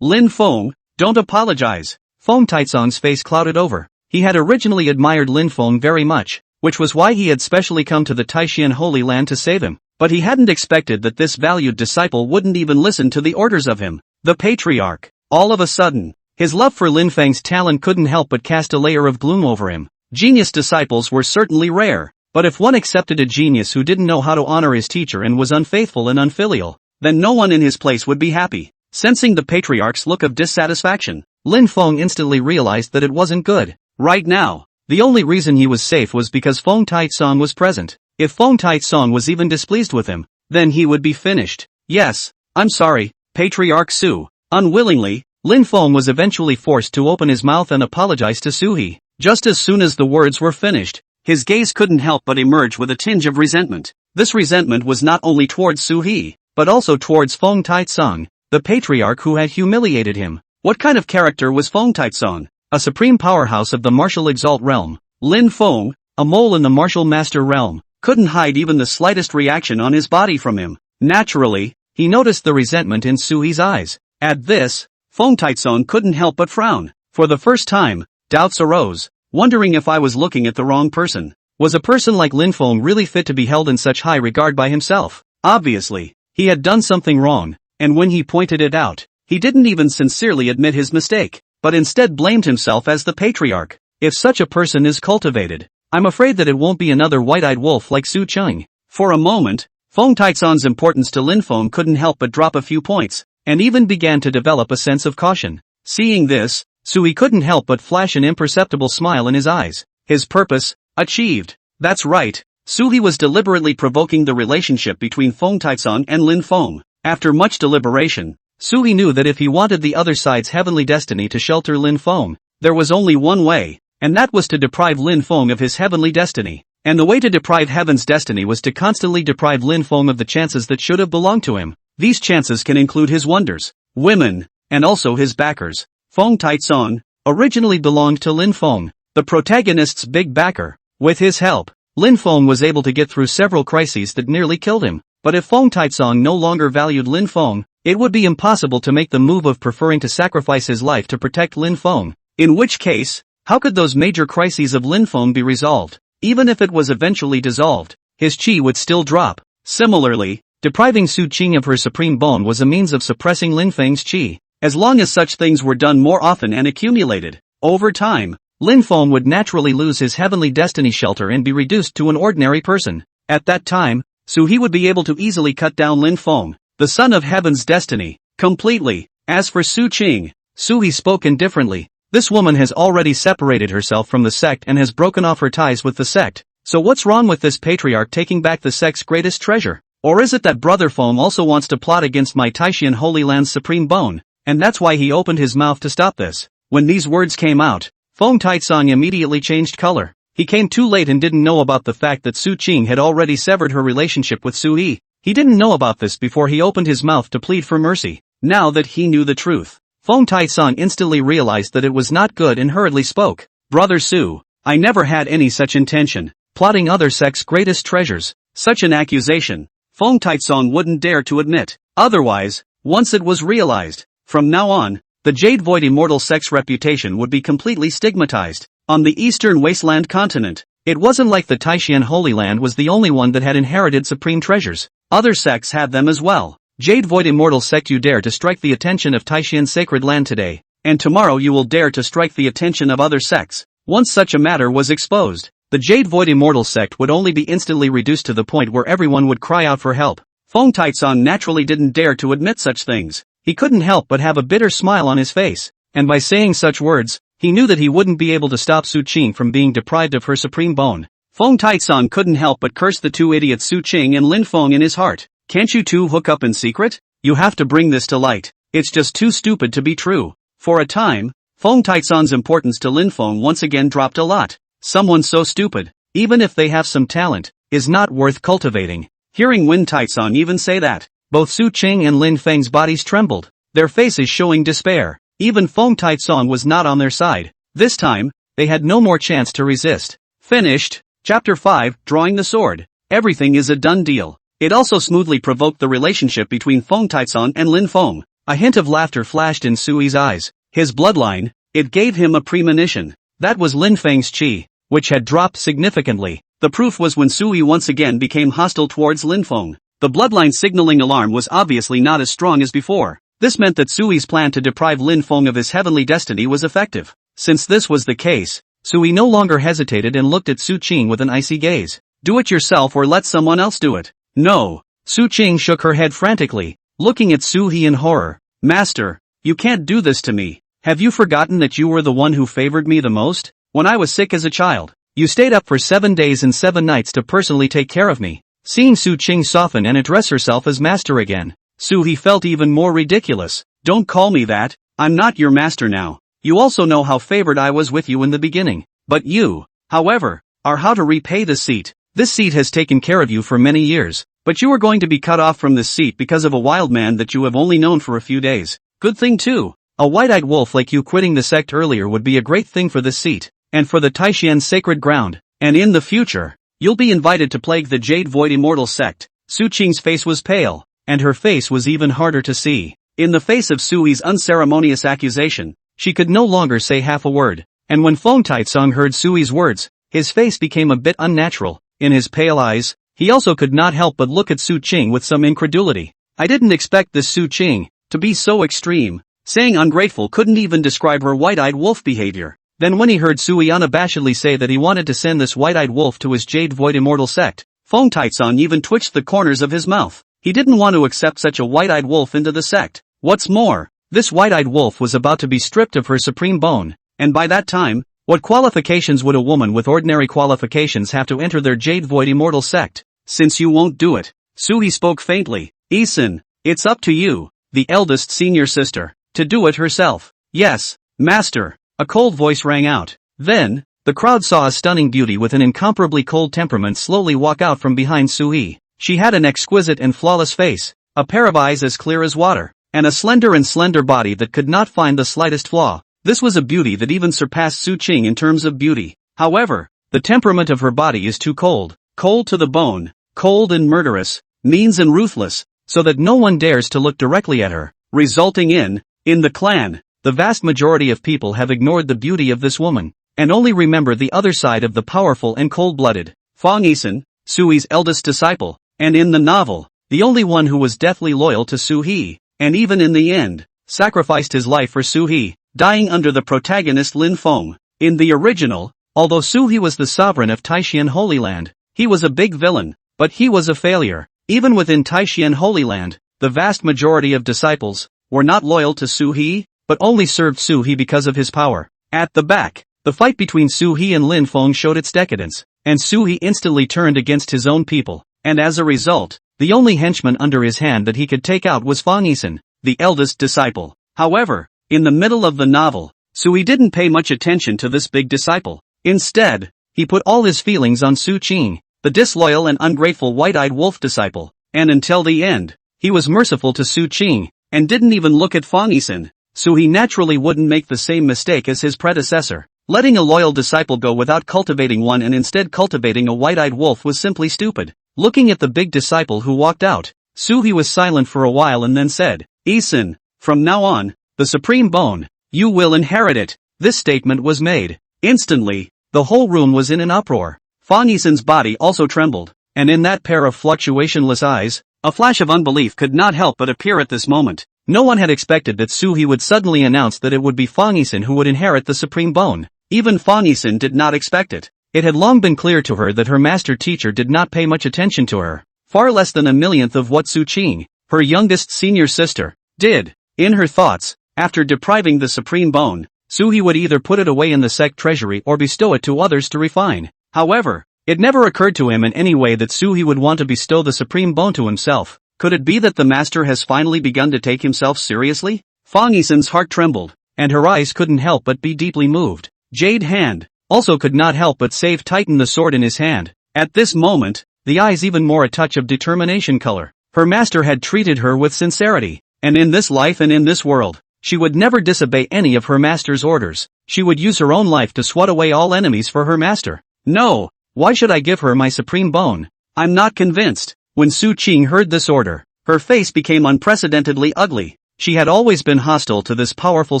Lin Feng, don't apologize. Fong Taizong's face clouded over. He had originally admired Lin Feng very much, which was why he had specially come to the Taishan Holy Land to save him. But he hadn't expected that this valued disciple wouldn't even listen to the orders of him, the patriarch. All of a sudden, his love for Lin Feng's talent couldn't help but cast a layer of gloom over him. Genius disciples were certainly rare, but if one accepted a genius who didn't know how to honor his teacher and was unfaithful and unfilial, then no one in his place would be happy. Sensing the patriarch's look of dissatisfaction, Lin Feng instantly realized that it wasn't good. Right now, the only reason he was safe was because Fong Taizong was present. If Fong Taizong was even displeased with him, then he would be finished. Yes, I'm sorry, Patriarch Su. Unwillingly, Lin Feng was eventually forced to open his mouth and apologize to Su-hee. Just as soon as the words were finished, his gaze couldn't help but emerge with a tinge of resentment. This resentment was not only towards Su-hee, but also towards Fong Taitsong, the patriarch who had humiliated him. What kind of character was Fong Taitsong? A supreme powerhouse of the martial exalt realm. Lin Fong, a mole in the martial master realm, couldn't hide even the slightest reaction on his body from him. Naturally, he noticed the resentment in Su-hee's eyes. At this, Fong Taitsong couldn't help but frown. For the first time, doubts arose, wondering if I was looking at the wrong person. Was a person like Lin Fong really fit to be held in such high regard by himself? Obviously, he had done something wrong, and when he pointed it out, he didn't even sincerely admit his mistake, but instead blamed himself as the patriarch. If such a person is cultivated, I'm afraid that it won't be another white-eyed wolf like Su Cheng. For a moment, Fong Taitsong's importance to Lin Fong couldn't help but drop a few points, and even began to develop a sense of caution. Seeing this, Su-hee couldn't help but flash an imperceptible smile in his eyes. His purpose, achieved. That's right, Su-hee was deliberately provoking the relationship between Fong Taitsong and Lin Fong. After much deliberation, Su-hee knew that if he wanted the other side's heavenly destiny to shelter Lin Fong, there was only one way, and that was to deprive Lin Fong of his heavenly destiny. And the way to deprive heaven's destiny was to constantly deprive Lin Fong of the chances that should have belonged to him. These chances can include his wonders, women, and also his backers. Fong Taitsong originally belonged to Lin Fong, the protagonist's big backer. With his help, Lin Fong was able to get through several crises that nearly killed him. But if Fong Taitsong no longer valued Lin Fong, it would be impossible to make the move of preferring to sacrifice his life to protect Lin Fong. In which case, how could those major crises of Lin Fong be resolved? Even if it was eventually dissolved, his chi would still drop. Similarly, depriving Su Qing of her supreme bone was a means of suppressing Lin Feng's chi. As long as such things were done more often and accumulated, over time, Lin Fong would naturally lose his heavenly destiny shelter and be reduced to an ordinary person. At that time, Su-hee would be able to easily cut down Lin Fong, the son of heaven's destiny, completely. As for Su Qing, Su-hee spoke indifferently. This woman has already separated herself from the sect and has broken off her ties with the sect. So what's wrong with this patriarch taking back the sect's greatest treasure? Or is it that Brother Fong also wants to plot against my Taishan Holy Land's supreme bone, and that's why he opened his mouth to stop this? When these words came out, Fong Taitsong immediately changed color. He came too late and didn't know about the fact that Su Qing had already severed her relationship with Su-hee. He didn't know about this before he opened his mouth to plead for mercy. Now that he knew the truth, Fong Taitsong instantly realized that it was not good and hurriedly spoke. Brother Su, I never had any such intention. Plotting other sects' greatest treasures. Such an accusation, Fong Taitsong wouldn't dare to admit. Otherwise, once it was realized, from now on, the Jade Void Immortal sect's reputation would be completely stigmatized. On the Eastern Wasteland continent, it wasn't like the Taishan Holy Land was the only one that had inherited supreme treasures. Other sects had them as well. Jade Void Immortal sect, you dare to strike the attention of Taishan Sacred Land today, and tomorrow you will dare to strike the attention of other sects. Once such a matter was exposed, the Jade Void Immortal sect would only be instantly reduced to the point where everyone would cry out for help. Fong Taitsong naturally didn't dare to admit such things. He couldn't help but have a bitter smile on his face, and by saying such words, he knew that he wouldn't be able to stop Su Qing from being deprived of her supreme bone. Fong Taitsong couldn't help but curse the two idiots Su Qing and Lin Fong in his heart. Can't you two hook up in secret? You have to bring this to light. It's just too stupid to be true. For a time, Fong Taitsong's importance to Lin Fong once again dropped a lot. Someone so stupid, even if they have some talent, is not worth cultivating. Hearing Win Taitsong even say that, both Su Qing and Lin Feng's bodies trembled, their faces showing despair. Even Fong Taitsong was not on their side. This time, they had no more chance to resist. Finished. Chapter 5, Drawing the Sword. Everything is a done deal. It also smoothly provoked the relationship between Fong Taitsong and Lin Fong. A hint of laughter flashed in Sui's eyes. His bloodline, it gave him a premonition. That was Lin Feng's chi, which had dropped significantly. The proof was when Sui once again became hostile towards Lin Fong. The bloodline signaling alarm was obviously not as strong as before. This meant that Sui's plan to deprive Lin Fong of his heavenly destiny was effective. Since this was the case, Sui no longer hesitated and looked at Su Qing with an icy gaze. Do it yourself or let someone else do it. No. Su Qing shook her head frantically, looking at Su-hee in horror. Master, you can't do this to me. Have you forgotten that you were the one who favored me the most? When I was sick as a child, you stayed up for 7 days and 7 nights to personally take care of me. Seeing Su Qing soften and address herself as master again, Su-hee felt even more ridiculous. Don't call me that. I'm not your master now. You also know how favored I was with you in the beginning. But you, however, are how to repay the seat. This seat has taken care of you for many years, but you are going to be cut off from this seat because of a wild man that you have only known for a few days. Good thing too. A white-eyed wolf like you quitting the sect earlier would be a great thing for this seat, and for the Taishan sacred ground, and in the future, you'll be invited to plague the Jade Void Immortal sect. Su Qing's face was pale, and her face was even harder to see. In the face of Sui's unceremonious accusation, she could no longer say half a word, and when Fong Taitsong heard Sui's words, his face became a bit unnatural. In his pale eyes, he also could not help but look at Su Qing with some incredulity. I didn't expect this Su Qing to be so extreme. Saying ungrateful couldn't even describe her white-eyed wolf behavior. Then when he heard Sui unabashedly say that he wanted to send this white-eyed wolf to his Jade Void Immortal sect, Fong Taitsong even twitched the corners of his mouth. He didn't want to accept such a white-eyed wolf into the sect. What's more, this white-eyed wolf was about to be stripped of her supreme bone, and by that time, what qualifications would a woman with ordinary qualifications have to enter their Jade Void Immortal sect? Since you won't do it, Sui spoke faintly. Isin, it's up to you, the eldest senior sister, to do it herself. Yes, master, a cold voice rang out. Then, the crowd saw a stunning beauty with an incomparably cold temperament slowly walk out from behind Sui. She had an exquisite and flawless face, a pair of eyes as clear as water, and a slender body that could not find the slightest flaw. This was a beauty that even surpassed Su Qing in terms of beauty. However, the temperament of her body is too cold, cold to the bone, cold and murderous, mean and ruthless, so that no one dares to look directly at her, resulting in the clan, the vast majority of people have ignored the beauty of this woman, and only remember the other side of the powerful and cold-blooded. Fong Yisan, Sui's eldest disciple, and in the novel, the only one who was deathly loyal to Su He, and even in the end, sacrificed his life for Su He, dying under the protagonist Lin Feng. In the original, although Su He was the sovereign of Taishan Holy Land, he was a big villain, but he was a failure. Even within Taishan Holy Land, the vast majority of disciples were not loyal to Su He, but only served Su He because of his power. At the back, the fight between Su He and Lin Feng showed its decadence, and Su He instantly turned against his own people, and as a result, the only henchman under his hand that he could take out was Fong Yisan, the eldest disciple. However, in the middle of the novel, Su He didn't pay much attention to this big disciple. Instead, he put all his feelings on Su Qing, the disloyal and ungrateful white-eyed wolf disciple, and until the end, he was merciful to Su Qing, and didn't even look at Fong Yisan. So he naturally wouldn't make the same mistake as his predecessor. Letting a loyal disciple go without cultivating one and instead cultivating a white-eyed wolf was simply stupid. Looking at the big disciple who walked out, Su He was silent for a while and then said, Yisan, from now on, the supreme bone, you will inherit it. This statement was made. Instantly, the whole room was in an uproar. Fong Yisan's body also trembled, and in that pair of fluctuationless eyes, a flash of unbelief could not help but appear at this moment. No one had expected that Su He would suddenly announce that it would be Fong Yisan who would inherit the supreme bone. Even Fong Yisan did not expect it. It had long been clear to her that her master teacher did not pay much attention to her, far less than a millionth of what Su Qing, her youngest senior sister, did. In her thoughts, after depriving the supreme bone, Su He would either put it away in the sect treasury or bestow it to others to refine. However, it never occurred to him in any way that Su He would want to bestow the supreme bone to himself. Could it be that the master has finally begun to take himself seriously? Fong Yisan's heart trembled, and her eyes couldn't help but be deeply moved. Jade Hand also could not help but tighten the sword in his hand. At this moment, the eyes even more a touch of determination color. Her master had treated her with sincerity, and in this life and in this world, she would never disobey any of her master's orders. She would use her own life to swat away all enemies for her master. No, why should I give her my supreme bone? I'm not convinced. When Su Qing heard this order, her face became unprecedentedly ugly. She had always been hostile to this powerful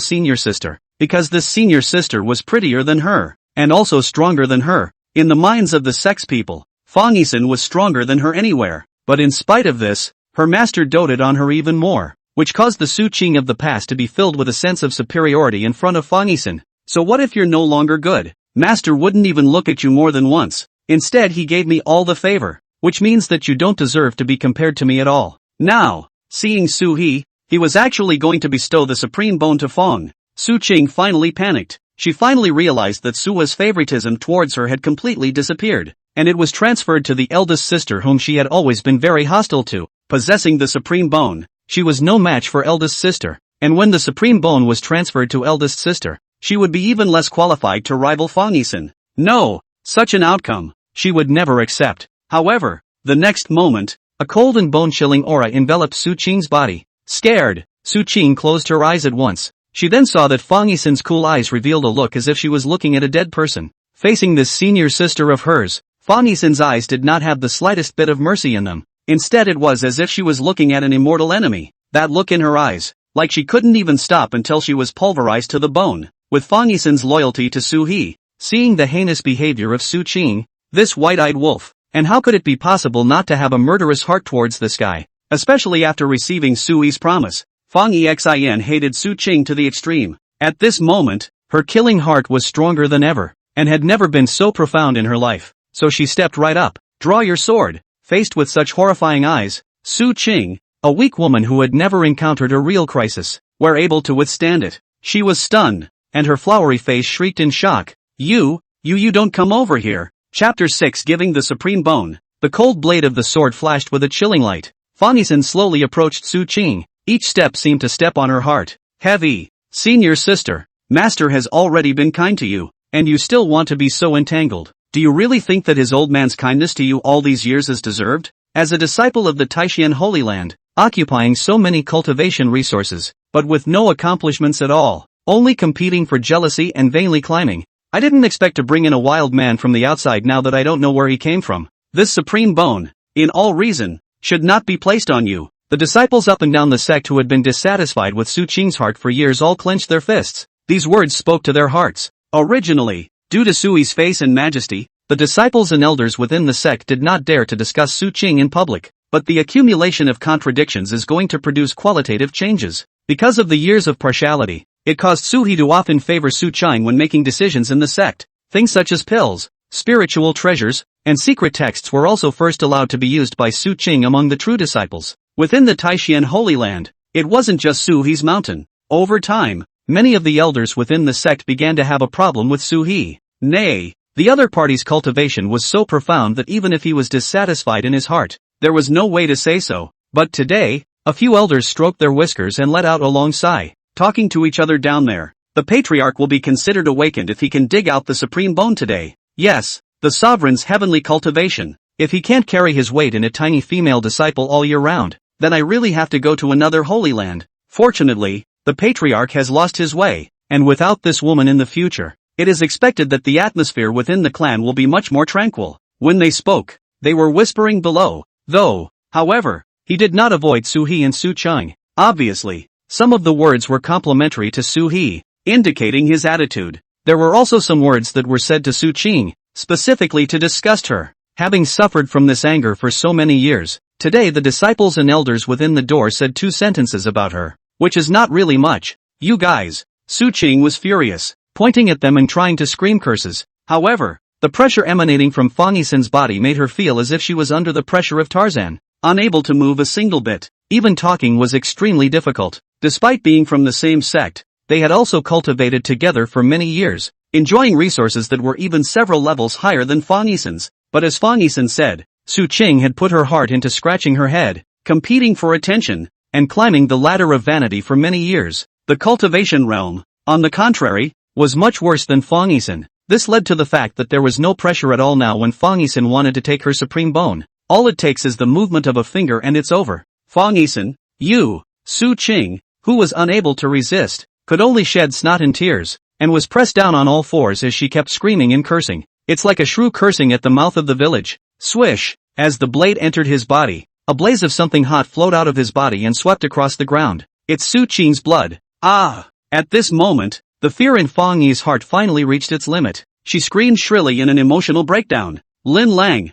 senior sister, because this senior sister was prettier than her, and also stronger than her. In the minds of the sex people, Fong Yisan was stronger than her anywhere, but in spite of this, her master doted on her even more, which caused the Su Qing of the past to be filled with a sense of superiority in front of Fong Yisan. So what if you're no longer good? Master wouldn't even look at you more than once. Instead he gave me all the favor, which means that you don't deserve to be compared to me at all. Now, seeing Su He was actually going to bestow the supreme bone to Fong. Su Qing finally panicked. She finally realized that Sua's favoritism towards her had completely disappeared, and it was transferred to the eldest sister whom she had always been very hostile to. Possessing the supreme bone, she was no match for eldest sister, and when the supreme bone was transferred to eldest sister, she would be even less qualified to rival Fong Yisan. No, Such an outcome, she would never accept. However, the next moment, a cold and bone-chilling aura enveloped Su Qing's body. Scared, Su Qing closed her eyes at once. She then saw that Fong Yisen's cool eyes revealed a look as if she was looking at a dead person. Facing this senior sister of hers, Fong Yisen's eyes did not have the slightest bit of mercy in them. Instead it was as if she was looking at an immortal enemy. That look in her eyes, like she couldn't even stop until she was pulverized to the bone. With Fong Yisen's loyalty to Su He, seeing the heinous behavior of Su Qing, this white-eyed wolf, and how could it be possible not to have a murderous heart towards this guy? Especially after receiving Su Yi's promise, Fong Xin hated Su Qing to the extreme. At this moment, her killing heart was stronger than ever, and had never been so profound in her life. So she stepped right up. Draw your sword. Faced with such horrifying eyes, Su Qing, a weak woman who had never encountered a real crisis, were able to withstand it. She was stunned, and her flowery face shrieked in shock. You don't come over here. Chapter 6 Giving the Supreme Bone. The cold blade of the sword flashed with a chilling light. Fong Yisen slowly approached Su Qing. Each step seemed to step on her heart. Heavy. Senior sister, Master has already been kind to you, and you still want to be so entangled. Do you really think that his old man's kindness to you all these years is deserved? As a disciple of the Taishan Holy Land, occupying so many cultivation resources, but with no accomplishments at all, only competing for jealousy and vainly climbing, I didn't expect to bring in a wild man from the outside now that I don't know where he came from. This supreme bone, in all reason, should not be placed on you. The disciples up and down the sect who had been dissatisfied with Su Qing's heart for years all clenched their fists. These words spoke to their hearts. Originally, due to Sui's face and majesty, the disciples and elders within the sect did not dare to discuss Su Qing in public, but the accumulation of contradictions is going to produce qualitative changes. Because of the years of partiality, it caused Su He to often favor Su Qing when making decisions in the sect. Things such as pills, spiritual treasures, and secret texts were also first allowed to be used by Su Qing among the true disciples. Within the Taishan Holy Land, it wasn't just Su He's mountain. Over time, many of the elders within the sect began to have a problem with Su He. Nay, the other party's cultivation was so profound that even if he was dissatisfied in his heart, there was no way to say so. But today, a few elders stroked their whiskers and let out a long sigh, talking to each other down there. The patriarch will be considered awakened if he can dig out the supreme bone today. Yes, the sovereign's heavenly cultivation. If he can't carry his weight in a tiny female disciple all year round, then I really have to go to another holy land. Fortunately, the patriarch has lost his way, and without this woman in the future, it is expected that the atmosphere within the clan will be much more tranquil. When they spoke, they were whispering below, though, however, he did not avoid Su He and Su Qing. Obviously, some of the words were complimentary to Su He, indicating his attitude. There were also some words that were said to Su Qing, specifically to disgust her. Having suffered from this anger for so many years, today the disciples and elders within the door said 2 sentences about her, which is not really much. You guys. Su Qing was furious, pointing at them and trying to scream curses. However, the pressure emanating from Fong Yisen's body made her feel as if she was under the pressure of Tarzan, unable to move a single bit. Even talking was extremely difficult. Despite being from the same sect, they had also cultivated together for many years, enjoying resources that were even several levels higher than Fong Yisen's. But as Fong Yisen said, Su Qing had put her heart into scratching her head, competing for attention, and climbing the ladder of vanity for many years. The cultivation realm, on the contrary, was much worse than Fong Yisen. This led to the fact that there was no pressure at all now when Fong Yisen wanted to take her supreme bone. All it takes is the movement of a finger and it's over. Fong Yisen, Su Qing, who was unable to resist, could only shed snot and tears, and was pressed down on all fours as she kept screaming and cursing. It's like a shrew cursing at the mouth of the village. Swish! As the blade entered his body, a blaze of something hot flowed out of his body and swept across the ground. It's Su Qing's blood. Ah! At this moment, the fear in Fong Yi's heart finally reached its limit. She screamed shrilly in an emotional breakdown. Lin Lang!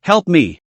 Help me!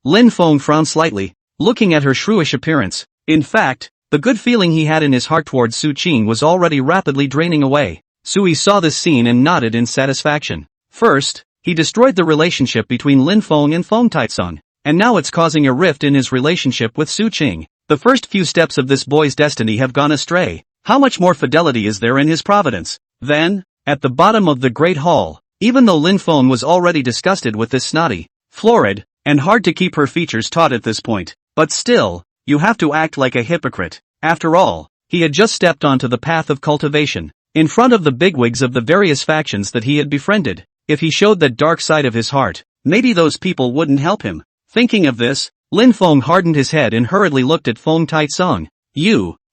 Lin Fong frowned slightly, looking at her shrewish appearance. In fact, the good feeling he had in his heart towards Su Qing was already rapidly draining away. Sui saw this scene and nodded in satisfaction. First, he destroyed the relationship between Lin Fong and Fong Taitsung, and now it's causing a rift in his relationship with Su Qing. The first few steps of this boy's destiny have gone astray. How much more fidelity is there in his providence? Then, at the bottom of the Great Hall, even though Lin Fong was already disgusted with this snotty, florid, and hard to keep her features taut at this point, but still, you have to act like a hypocrite. After all, he had just stepped onto the path of cultivation. in front of the bigwigs of the various factions that he had befriended. If he showed that dark side of his heart, maybe those people wouldn't help him. Thinking of this, Lin Feng hardened his head and hurriedly looked at Fong Taizong.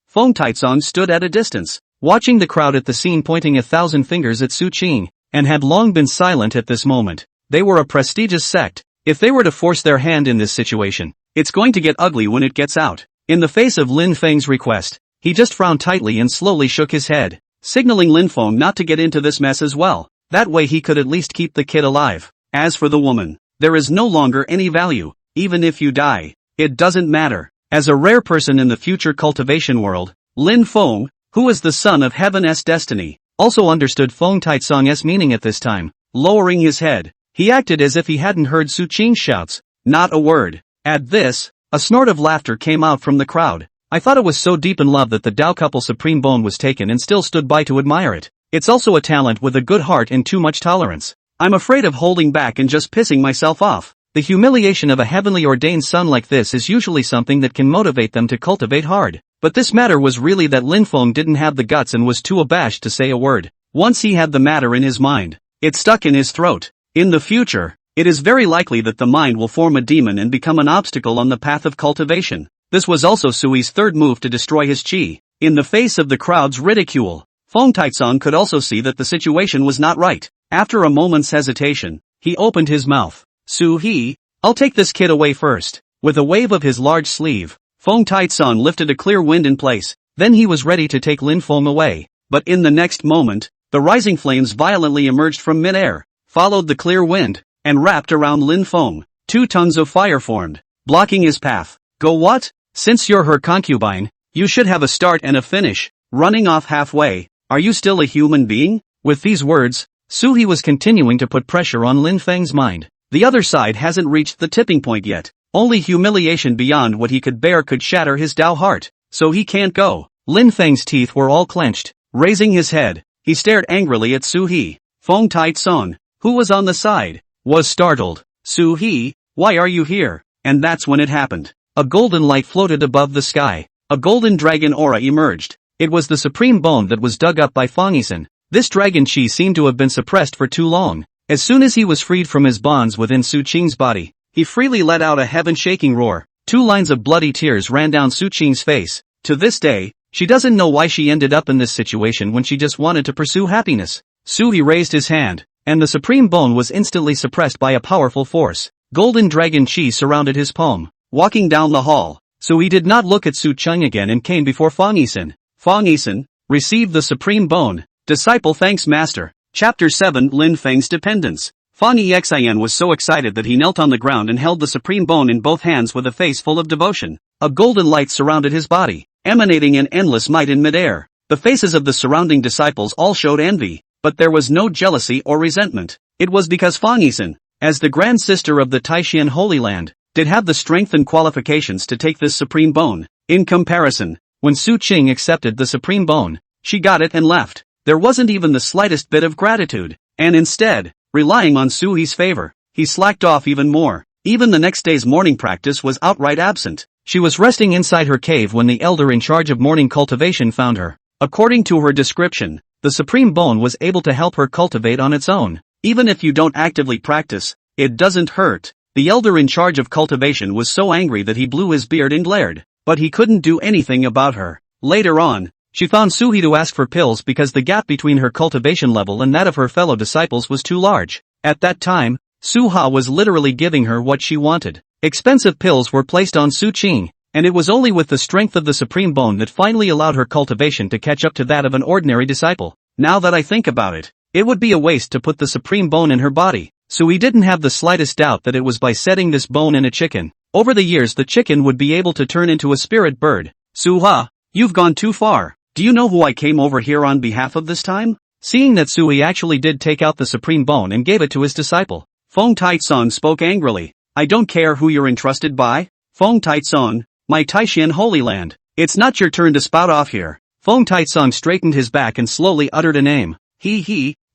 Fong Taizong stood at a distance, watching the crowd at the scene, pointing 1,000 fingers at Su Qing, and had long been silent at this moment. They were a prestigious sect. If they were to force their hand in this situation, it's going to get ugly when it gets out. In the face of Lin Feng's request, he just frowned tightly and slowly shook his head, signaling Lin Feng not to get into this mess as well. That way he could at least keep the kid alive. As for the woman, there is no longer any value. Even if you die, it doesn't matter. As a rare person in the future cultivation world, Lin Feng, who is the son of Heaven's destiny, also understood Fong Taizong's meaning at this time. Lowering his head, he acted as if he hadn't heard Su Qing's shouts. Not a word. At this, a snort of laughter came out from the crowd. I thought it was so deep in love that the Dao couple supreme bone was taken and still stood by to admire it. It's also a talent with a good heart and too much tolerance. I'm afraid of holding back and just pissing myself off. The humiliation of a heavenly ordained son like this is usually something that can motivate them to cultivate hard. But this matter was really that Lin Feng didn't have the guts and was too abashed to say a word. Once he had the matter in his mind, it stuck in his throat. In the future, it is very likely that the mind will form a demon and become an obstacle on the path of cultivation. This was also Sui's third move to destroy his qi. In the face of the crowd's ridicule, Fong Taizong could also see that the situation was not right. After a moment's hesitation, he opened his mouth. Su-hee, I'll take this kid away first. With a wave of his large sleeve, Fong Taizong lifted a clear wind in place. Then he was ready to take Lin Feng away. But in the next moment, the rising flames violently emerged from mid-air, followed the clear wind, and wrapped around Lin Feng. 2 tongues of fire formed, blocking his path. Go what? Since you're her concubine, you should have a start and a finish. Running off halfway, are you still a human being? With these words, Su-hee was continuing to put pressure on Lin Feng's mind. The other side hasn't reached the tipping point yet. Only humiliation beyond what he could bear could shatter his Dao heart. So he can't go. Lin Feng's teeth were all clenched. Raising his head, he stared angrily at Su-hee. Fong Taizong, who was on the side, was startled. Su-hee, why are you here? And that's when it happened. A golden light floated above the sky. A golden dragon aura emerged. It was the supreme bone that was dug up by Fong Yuan. This dragon chi seemed to have been suppressed for too long. As soon as he was freed from his bonds within Su Qing's body, he freely let out a heaven-shaking roar. 2 lines of bloody tears ran down Su Qing's face. To this day, she doesn't know why she ended up in this situation when she just wanted to pursue happiness. Su-hee raised his hand, and the supreme bone was instantly suppressed by a powerful force. Golden dragon chi surrounded his palm. Walking down the hall, Su-hee did not look at Su Qing again and came before Fong Yuan. Fong Yuan, received the supreme bone. Disciple thanks master. Chapter 7 Lin Feng's Dependence. Fong Yuan was so excited that he knelt on the ground and held the supreme bone in both hands with a face full of devotion. A golden light surrounded his body, emanating an endless might in midair. The faces of the surrounding disciples all showed envy, but there was no jealousy or resentment. It was because Fong Yuan, as the grand sister of the Taishan Holy Land, did have the strength and qualifications to take this supreme bone. In comparison, when Su Qing accepted the supreme bone, she got it and left. There wasn't even the slightest bit of gratitude, and instead, relying on Su-hee's favor, he slacked off even more. Even the next day's morning practice was outright absent. She was resting inside her cave when the elder in charge of morning cultivation found her. According to her description, the supreme bone was able to help her cultivate on its own. Even if you don't actively practice, it doesn't hurt. The elder in charge of cultivation was so angry that he blew his beard and glared. But he couldn't do anything about her. Later on, she found Su-hee to ask for pills because the gap between her cultivation level and that of her fellow disciples was too large. At that time, Su-ha was literally giving her what she wanted. Expensive pills were placed on Su Qing, and it was only with the strength of the supreme bone that finally allowed her cultivation to catch up to that of an ordinary disciple. Now that I think about it, it would be a waste to put the supreme bone in her body. Su-hee didn't have the slightest doubt that it was by setting this bone in a chicken. Over the years the chicken would be able to turn into a spirit bird. Su-ha, you've gone too far. Do you know who I came over here on behalf of this time? Seeing that Su-hee actually did take out the supreme bone and gave it to his disciple, Fong Taizong spoke angrily. I don't care who you're entrusted by. Fong Taizong, my Taishan Holy Land. It's not your turn to spout off here. Fong Taizong straightened his back and slowly uttered a name.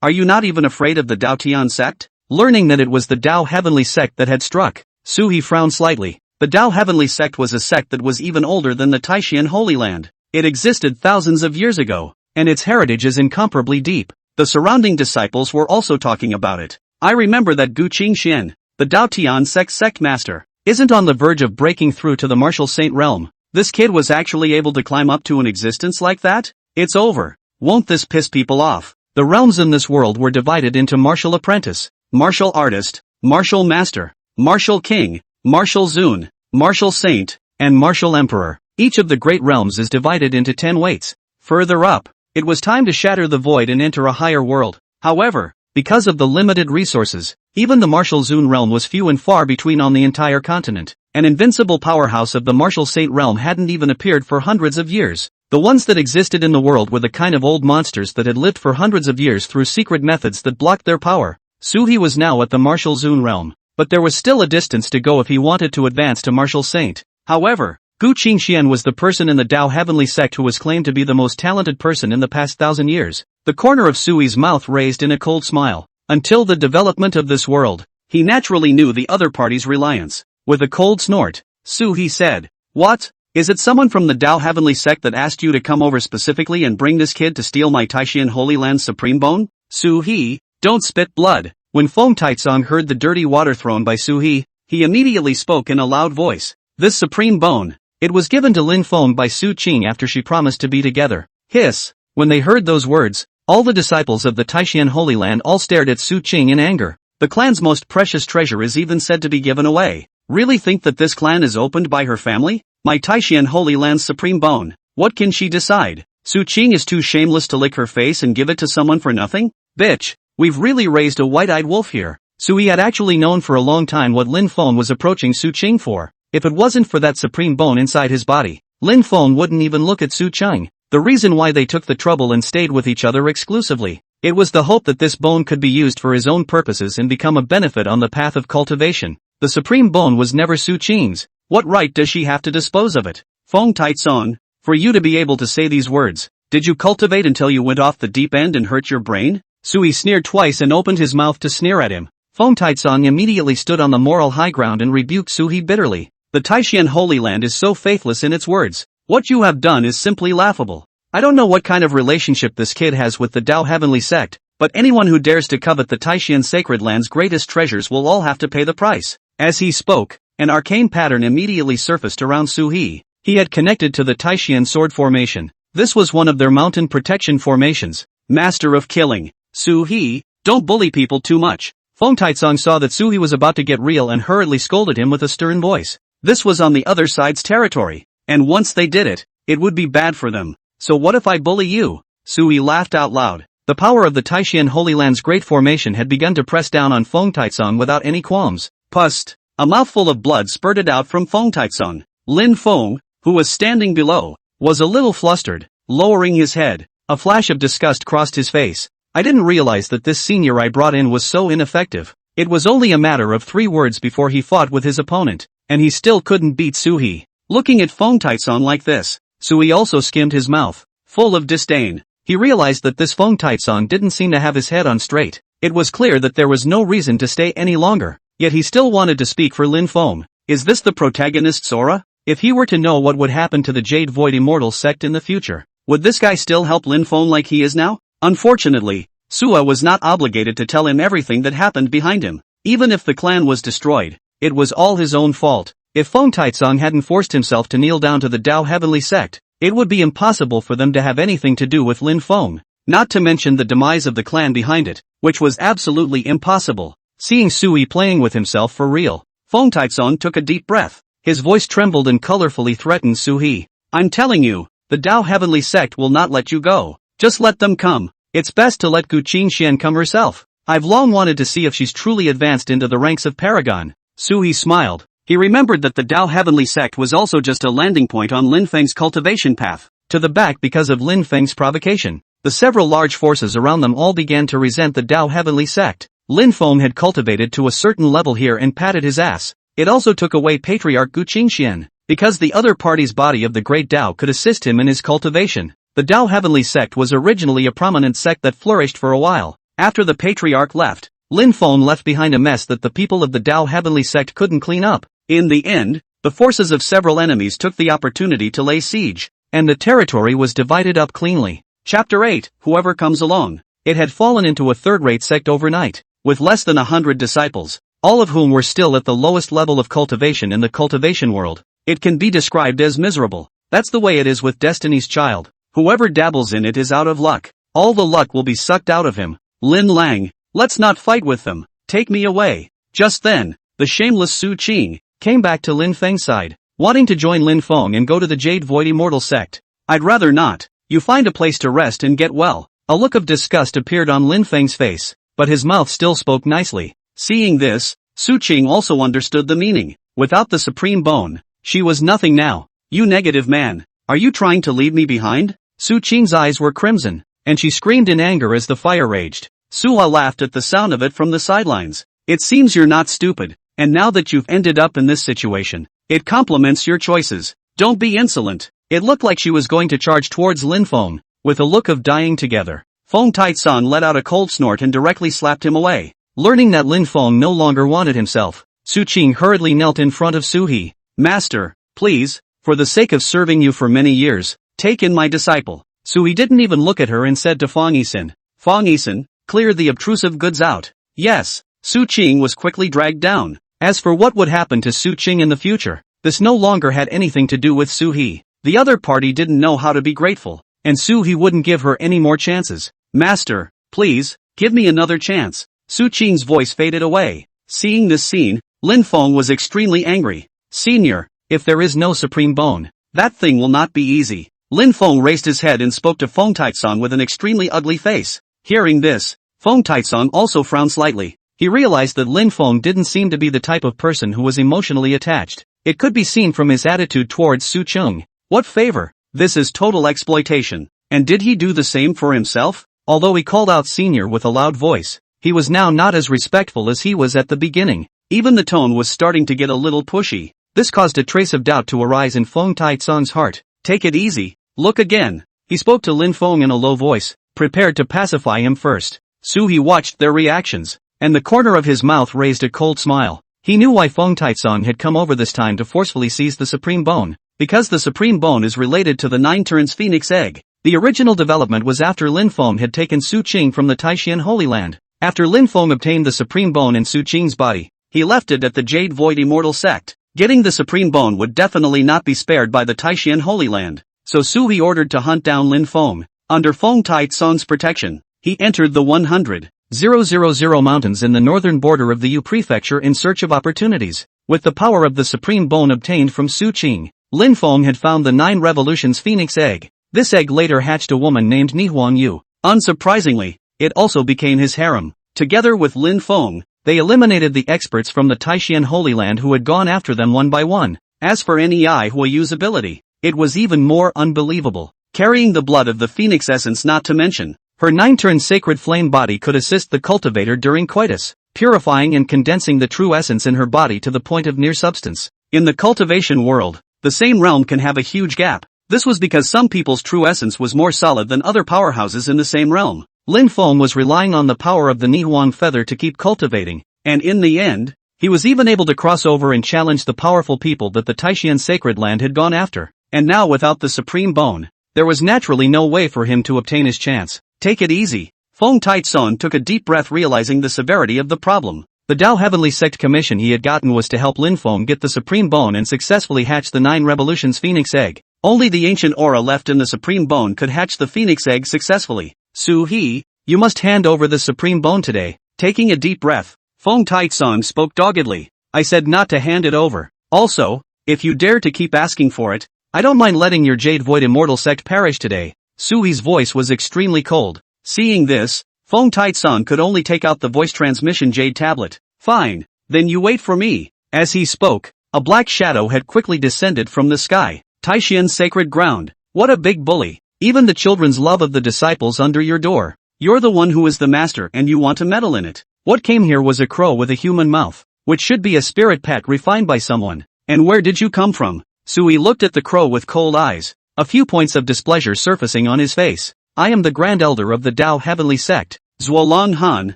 Are you not even afraid of the Dao Sect? Learning that it was the Dao Heavenly sect that had struck, Su-hee frowned slightly. The Dao Heavenly sect was a sect that was even older than the Taishan Holy Land. It existed thousands of years ago, and its heritage is incomparably deep. The surrounding disciples were also talking about it. I remember that Gu Qingxian, the Dao Sect master, isn't on the verge of breaking through to the martial saint realm. This kid was actually able to climb up to an existence like that? It's over. Won't this piss people off? The realms in this world were divided into martial apprentice, martial artist, martial master, martial king, martial zun, martial saint, and martial emperor. Each of the great realms is divided into 10 weights. Further up, it was time to shatter the void and enter a higher world. However, because of the limited resources, even the martial zun realm was few and far between on the entire continent. An invincible powerhouse of the martial saint realm hadn't even appeared for hundreds of years. The ones that existed in the world were the kind of old monsters that had lived for hundreds of years through secret methods that blocked their power. Suhi was now at the martial zun realm, but there was still a distance to go if he wanted to advance to martial saint. However, Gu Qingxian was the person in the Dao Heavenly sect who was claimed to be the most talented person in the past 1,000 years. The corner of Sui's mouth raised in a cold smile. Until the development of this world, he naturally knew the other party's reliance. With a cold snort, Suhi said, "What? Is it someone from the Dao Heavenly sect that asked you to come over specifically and bring this kid to steal my Taishan Holy Land's supreme bone?" Suhi, don't spit blood. When Fong Taizong heard the dirty water thrown by Suhi, he immediately spoke in a loud voice. This supreme bone, it was given to Lin Feng by Su Qing after she promised to be together. Hiss. When they heard those words, all the disciples of the Taishan Holy Land all stared at Su Qing in anger. The clan's most precious treasure is even said to be given away. Really think that this clan is opened by her family? My Taishan Holy Land's supreme bone. What can she decide? Su Qing is too shameless to lick her face and give it to someone for nothing? Bitch, we've really raised a white-eyed wolf here. Sui had actually known for a long time what Lin Feng was approaching Su Qing for. If it wasn't for that supreme bone inside his body, Lin Feng wouldn't even look at Su Qing. The reason why they took the trouble and stayed with each other exclusively. It was the hope that this bone could be used for his own purposes and become a benefit on the path of cultivation. The supreme bone was never Su Qing's. What right does she have to dispose of it? Fong Taizong, for you to be able to say these words, did you cultivate until you went off the deep end and hurt your brain? Sui sneered twice and opened his mouth to sneer at him. Fong Taizong immediately stood on the moral high ground and rebuked Suhi bitterly. The Taishan Holy Land is so faithless in its words. What you have done is simply laughable. I don't know what kind of relationship this kid has with the Dao Heavenly sect, but anyone who dares to covet the Taishan Sacred Land's greatest treasures will all have to pay the price. As he spoke, an arcane pattern immediately surfaced around Suhi. He had connected to the Taishan Sword Formation. This was one of their mountain protection formations. Master of Killing. Suhi, don't bully people too much. Fong Taizong saw that Suhi was about to get real and hurriedly scolded him with a stern voice. This was on the other side's territory, and once they did it, it would be bad for them. So what if I bully you? Suhi laughed out loud. The power of the Taishan Holy Land's great formation had begun to press down on Fong Taizong without any qualms. Pust. A mouthful of blood spurted out from Fong Taizong. Lin Feng, who was standing below, was a little flustered, lowering his head. A flash of disgust crossed his face. I didn't realize that this senior I brought in was so ineffective. It was only a matter of 3 words before he fought with his opponent, and he still couldn't beat Suhi. Looking at Fong Taizong like this, Suhi also skimmed his mouth, full of disdain. He realized that this Fong Taizong didn't seem to have his head on straight. It was clear that there was no reason to stay any longer. Yet he still wanted to speak for Lin Feng. Is this the protagonist's aura? If he were to know what would happen to the Jade Void Immortal sect in the future, would this guy still help Lin Feng like he is now? Unfortunately, Sua was not obligated to tell him everything that happened behind him. Even if the clan was destroyed, it was all his own fault. If Fong Taizong hadn't forced himself to kneel down to the Dao Heavenly sect, it would be impossible for them to have anything to do with Lin Feng. Not to mention the demise of the clan behind it, which was absolutely impossible. Seeing Sui playing with himself for real, Fong Taizong took a deep breath. His voice trembled and colorfully threatened Suhi. I'm telling you, the Dao Heavenly sect will not let you go. Just let them come. It's best to let Gu Qingxian come herself. I've long wanted to see if she's truly advanced into the ranks of Paragon. Suhi smiled. He remembered that the Dao Heavenly sect was also just a landing point on Lin Feng's cultivation path. To the back because of Lin Feng's provocation, the several large forces around them all began to resent the Dao Heavenly sect. Lin Feng had cultivated to a certain level here and patted his ass. It also took away Patriarch Gu Qingxian, because the other party's body of the Great Dao could assist him in his cultivation. The Dao Heavenly sect was originally a prominent sect that flourished for a while. After the Patriarch left, Lin Feng left behind a mess that the people of the Dao Heavenly sect couldn't clean up. In the end, the forces of several enemies took the opportunity to lay siege, and the territory was divided up cleanly. Chapter 8, Whoever Comes Along. It had fallen into a third-rate sect overnight, with less than 100 disciples, all of whom were still at the lowest level of cultivation in the cultivation world. It can be described as miserable. That's the way it is with Destiny's Child. Whoever dabbles in it is out of luck. All the luck will be sucked out of him. Lin Lang, let's not fight with them. Take me away. Just then, the shameless Su Qing came back to Lin Feng's side, wanting to join Lin Feng and go to the Jade Void Immortal sect. I'd rather not. You find a place to rest and get well. A look of disgust appeared on Lin Feng's face, but his mouth still spoke nicely. Seeing this, Su Qing also understood the meaning. Without the supreme bone, she was nothing now. You negative man, are you trying to leave me behind? Su Qing's eyes were crimson, and she screamed in anger as the fire raged. Sua laughed at the sound of it from the sidelines. It seems you're not stupid, and now that you've ended up in this situation, it compliments your choices. Don't be insolent. It looked like she was going to charge towards Lin Feng, with a look of dying together. Feng Taizan let out a cold snort and directly slapped him away. Learning that Lin Feng no longer wanted himself, Su Qing hurriedly knelt in front of Su He. Master, please, for the sake of serving you for many years, take in my disciple. Su He didn't even look at her and said to Fong Yisan, Fong Yisan, clear the obtrusive goods out. Yes. Su Qing was quickly dragged down. As for what would happen to Su Qing in the future, this no longer had anything to do with Su He. The other party didn't know how to be grateful, and Su He wouldn't give her any more chances. Master, please, give me another chance. Su Qing's voice faded away. Seeing this scene, Lin Feng was extremely angry. Senior, if there is no supreme bone, that thing will not be easy. Lin Feng raised his head and spoke to Feng Taizan with an extremely ugly face. Hearing this, Feng Taizan also frowned slightly. He realized that Lin Feng didn't seem to be the type of person who was emotionally attached. It could be seen from his attitude towards Su Qing. What favor? This is total exploitation. And did he do the same for himself? Although he called out senior with a loud voice, he was now not as respectful as he was at the beginning. Even the tone was starting to get a little pushy. This caused a trace of doubt to arise in Feng Taizan's heart. Take it easy. Look again. He spoke to Lin Feng in a low voice, prepared to pacify him first. Su He watched their reactions, and the corner of his mouth raised a cold smile. He knew why Feng Taizan had come over this time to forcefully seize the supreme bone. Because the supreme bone is related to the 9 turns phoenix egg. The original development was after Lin Feng had taken Su Qing from the Taishan Holy Land. After Lin Feng obtained the supreme bone in Su Qing's body, he left it at the Jade Void Immortal sect. Getting the supreme bone would definitely not be spared by the Taishan Holy Land. So Su He ordered to hunt down Lin Feng. Under Feng Taizan's protection, he entered the 100,000 mountains in the northern border of the Yu prefecture in search of opportunities. With the power of the supreme bone obtained from Su Qing, Lin Feng had found the 9 revolutions phoenix egg. This egg later hatched a woman named Nihuang Yu. Unsurprisingly, it also became his harem. Together with Lin Feng, they eliminated the experts from the Taishan Holy Land who had gone after them one by one. As for Nei Huayu's ability, it was even more unbelievable. Carrying the blood of the phoenix essence, not to mention, her 9-turn sacred flame body could assist the cultivator during coitus, purifying and condensing the true essence in her body to the point of near substance. In the cultivation world, the same realm can have a huge gap. This was because some people's true essence was more solid than other powerhouses in the same realm. Lin Feng was relying on the power of the Nihuan feather to keep cultivating, and in the end, he was even able to cross over and challenge the powerful people that the Taishan sacred land had gone after. And now without the supreme bone, there was naturally no way for him to obtain his chance. Take it easy. Feng Taizan took a deep breath, realizing the severity of the problem. The Dao Heavenly Sect commission he had gotten was to help Lin Feng get the supreme bone and successfully hatch the 9 revolutions phoenix egg. Only the ancient aura left in the supreme bone could hatch the phoenix egg successfully. Su He, you must hand over the supreme bone today. Taking a deep breath, Feng Taizan spoke doggedly. I said not to hand it over. Also, if you dare to keep asking for it, I don't mind letting your Jade Void Immortal sect perish today. Su He's voice was extremely cold. Seeing this, Feng Taizan could only take out the voice transmission jade tablet. Fine, then you wait for me. As he spoke, a black shadow had quickly descended from the sky. Taishan's sacred ground. What a big bully. Even the children's love of the disciples under your door. You're the one who is the master and you want to meddle in it. What came here was a crow with a human mouth, which should be a spirit pet refined by someone. And where did you come from? Sui looked at the crow with cold eyes, a few points of displeasure surfacing on his face. I am the Grand Elder of the Dao Heavenly Sect, Zuolong Han.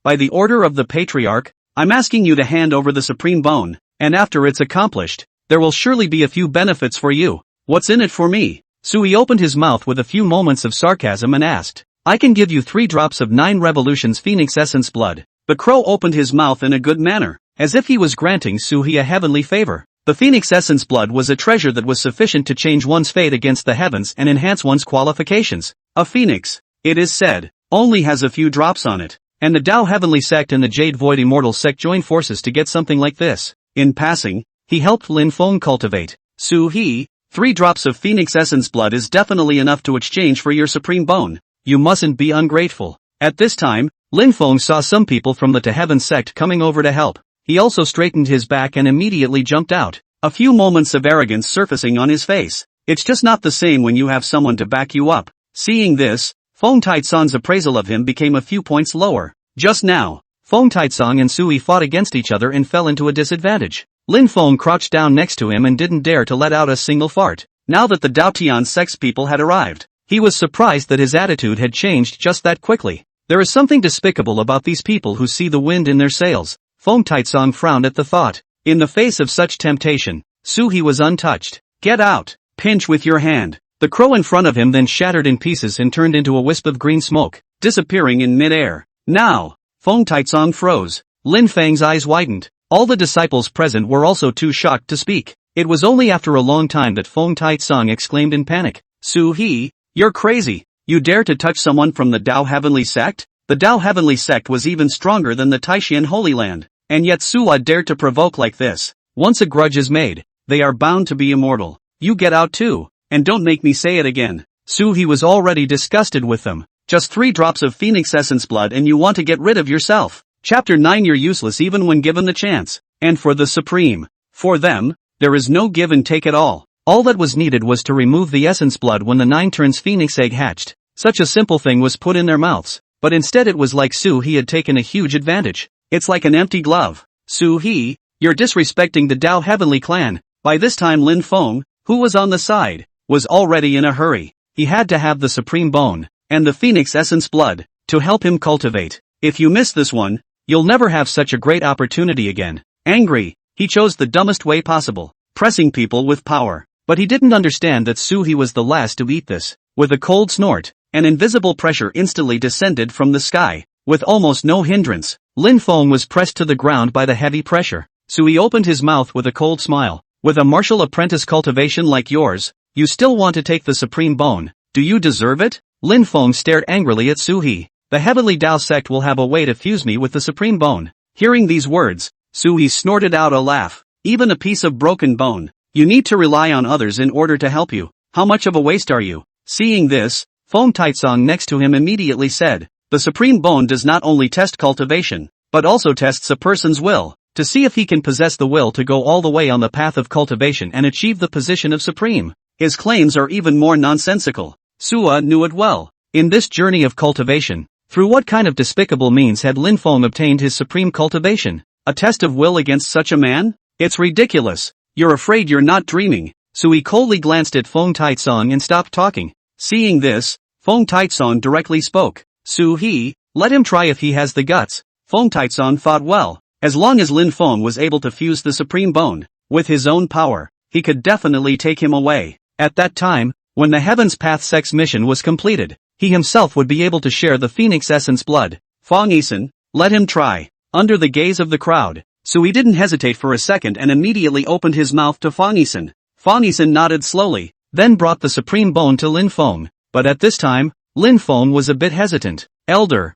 By the order of the Patriarch, I'm asking you to hand over the Supreme Bone, and after it's accomplished, there will surely be a few benefits for you. What's in it for me? Sui opened his mouth with a few moments of sarcasm and asked, I can give you 3 drops of 9 revolutions Phoenix Essence blood. The crow opened his mouth in a good manner, as if he was granting Sui a heavenly favor. The Phoenix Essence blood was a treasure that was sufficient to change one's fate against the heavens and enhance one's qualifications. A phoenix, it is said, only has a few drops on it, and the Dao Heavenly Sect and the Jade Void Immortal Sect joined forces to get something like this. In passing, he helped Lin Feng cultivate Sui. 3 drops of Phoenix Essence blood is definitely enough to exchange for your supreme bone. You mustn't be ungrateful. At this time, Lin Feng saw some people from the To Heaven sect coming over to help. He also straightened his back and immediately jumped out, a few moments of arrogance surfacing on his face. It's just not the same when you have someone to back you up. Seeing this, Fong Taizong's appraisal of him became a few points lower. Just now, Fong Taizong and Sui fought against each other and fell into a disadvantage. Lin Feng crouched down next to him and didn't dare to let out a single fart. Now that the Dao Tian sect's people had arrived, he was surprised that his attitude had changed just that quickly. There is something despicable about these people who see the wind in their sails. Fong Taizong frowned at the thought. In the face of such temptation, Sui was untouched. Get out! Pinch with your hand. The crow in front of him then shattered in pieces and turned into a wisp of green smoke, disappearing in mid-air. Now! Fong Taizong froze. Lin Feng's eyes widened. All the disciples present were also too shocked to speak. It was only after a long time that Fong Taizong exclaimed in panic. Sui, you're crazy. You dare to touch someone from the Dao Heavenly sect? The Dao Heavenly sect was even stronger than the Taishan Holy Land, and yet Sua dared to provoke like this. Once a grudge is made, they are bound to be immortal. You get out too, and don't make me say it again. Sui was already disgusted with them. Just 3 drops of Phoenix Essence blood and you want to get rid of yourself. Chapter 9. You're useless even when given the chance. And for the Supreme, for them, there is no give and take at all. All that was needed was to remove the essence blood when the 9 turns Phoenix egg hatched. Such a simple thing was put in their mouths, but instead it was like Sui had taken a huge advantage. It's like an empty glove. Sui, you're disrespecting the Dao Heavenly clan. By this time Lin Feng, who was on the side, was already in a hurry. He had to have the supreme bone, and the Phoenix Essence blood, to help him cultivate. If you miss this one, you'll never have such a great opportunity again. Angry, he chose the dumbest way possible, pressing people with power. But he didn't understand that Sui was the last to eat this. With a cold snort, an invisible pressure instantly descended from the sky. With almost no hindrance, Lin Feng was pressed to the ground by the heavy pressure. Sui opened his mouth with a cold smile. With a martial apprentice cultivation like yours, you still want to take the supreme bone. Do you deserve it? Lin Feng stared angrily at Sui. The Heavenly Dao Sect will have a way to fuse me with the supreme bone. Hearing these words, Sui snorted out a laugh. Even a piece of broken bone. You need to rely on others in order to help you. How much of a waste are you? Seeing this, Fong Taizong next to him immediately said, the supreme bone does not only test cultivation, but also tests a person's will, to see if he can possess the will to go all the way on the path of cultivation and achieve the position of supreme. His claims are even more nonsensical. Sua knew it well. In this journey of cultivation, through what kind of despicable means had Lin Feng obtained his supreme cultivation? A test of will against such a man? It's ridiculous. You're afraid you're not dreaming. Sui coldly glanced at Fong Taizong and stopped talking. Seeing this, Fong Taizong directly spoke. Sui, let him try if he has the guts. Fong Taizong thought well, as long as Lin Feng was able to fuse the supreme bone, with his own power, he could definitely take him away. At that time, when the Heaven's Path Sect's mission was completed, he himself would be able to share the Phoenix Essence blood. Fong Yisan, let him try. Under the gaze of the crowd, Sui didn't hesitate for a second and immediately opened his mouth to Fong Yisan. Fong Yisan nodded slowly, then brought the supreme bone to Lin Feng. But at this time, Lin Feng was a bit hesitant. Elder,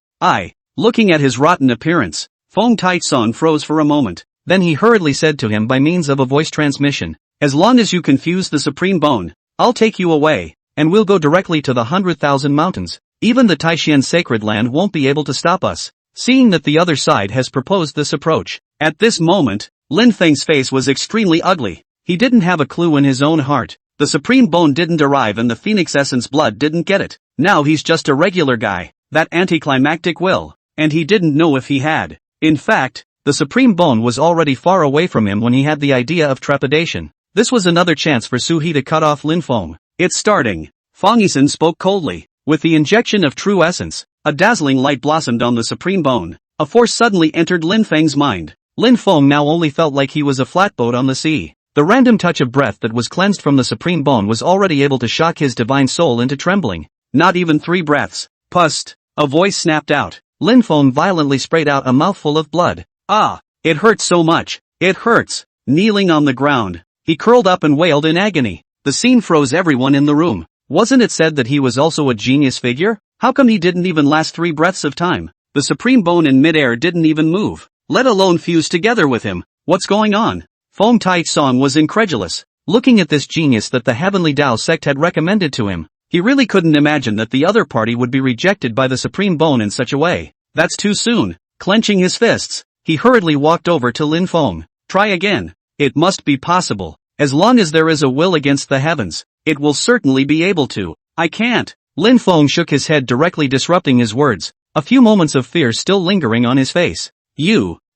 looking at his rotten appearance, Fong Taizong froze for a moment. Then he hurriedly said to him by means of a voice transmission, as long as you confuse the supreme bone, I'll take you away, and we'll go directly to the 100,000 mountains. Even the Taishan sacred land won't be able to stop us. Seeing that the other side has proposed this approach. At this moment, Lin Feng's face was extremely ugly. He didn't have a clue in his own heart. The supreme bone didn't arrive and the Phoenix Essence blood didn't get it. Now he's just a regular guy, that anticlimactic will, and he didn't know if he had. In fact, the supreme bone was already far away from him when he had the idea of trepidation. This was another chance for Sui to cut off Lin Feng. It's starting. Fong Yisan spoke coldly. With the injection of true essence, a dazzling light blossomed on the supreme bone. A force suddenly entered Lin Feng's mind. Lin Feng now only felt like he was a flatboat on the sea. The random touch of breath that was cleansed from the supreme bone was already able to shock his divine soul into trembling. Not even 3 breaths. Pust. A voice snapped out. Lin Feng violently sprayed out a mouthful of blood. Ah! It hurts so much. It hurts. Kneeling on the ground, he curled up and wailed in agony. The scene froze everyone in the room. Wasn't it said that he was also a genius figure? How come he didn't even last 3 breaths of time? The supreme bone in midair didn't even move, let alone fuse together with him. What's going on? Fong Taisong was incredulous, looking at this genius that the Heavenly Dao Sect had recommended to him. He really couldn't imagine that the other party would be rejected by the supreme bone in such a way. That's too soon. Clenching his fists, he hurriedly walked over to Lin Feng. Try again. It must be possible. As long as there is a will against the heavens, it will certainly be able to. I can't. Lin Feng shook his head, directly disrupting his words, a few moments of fear still lingering on his face.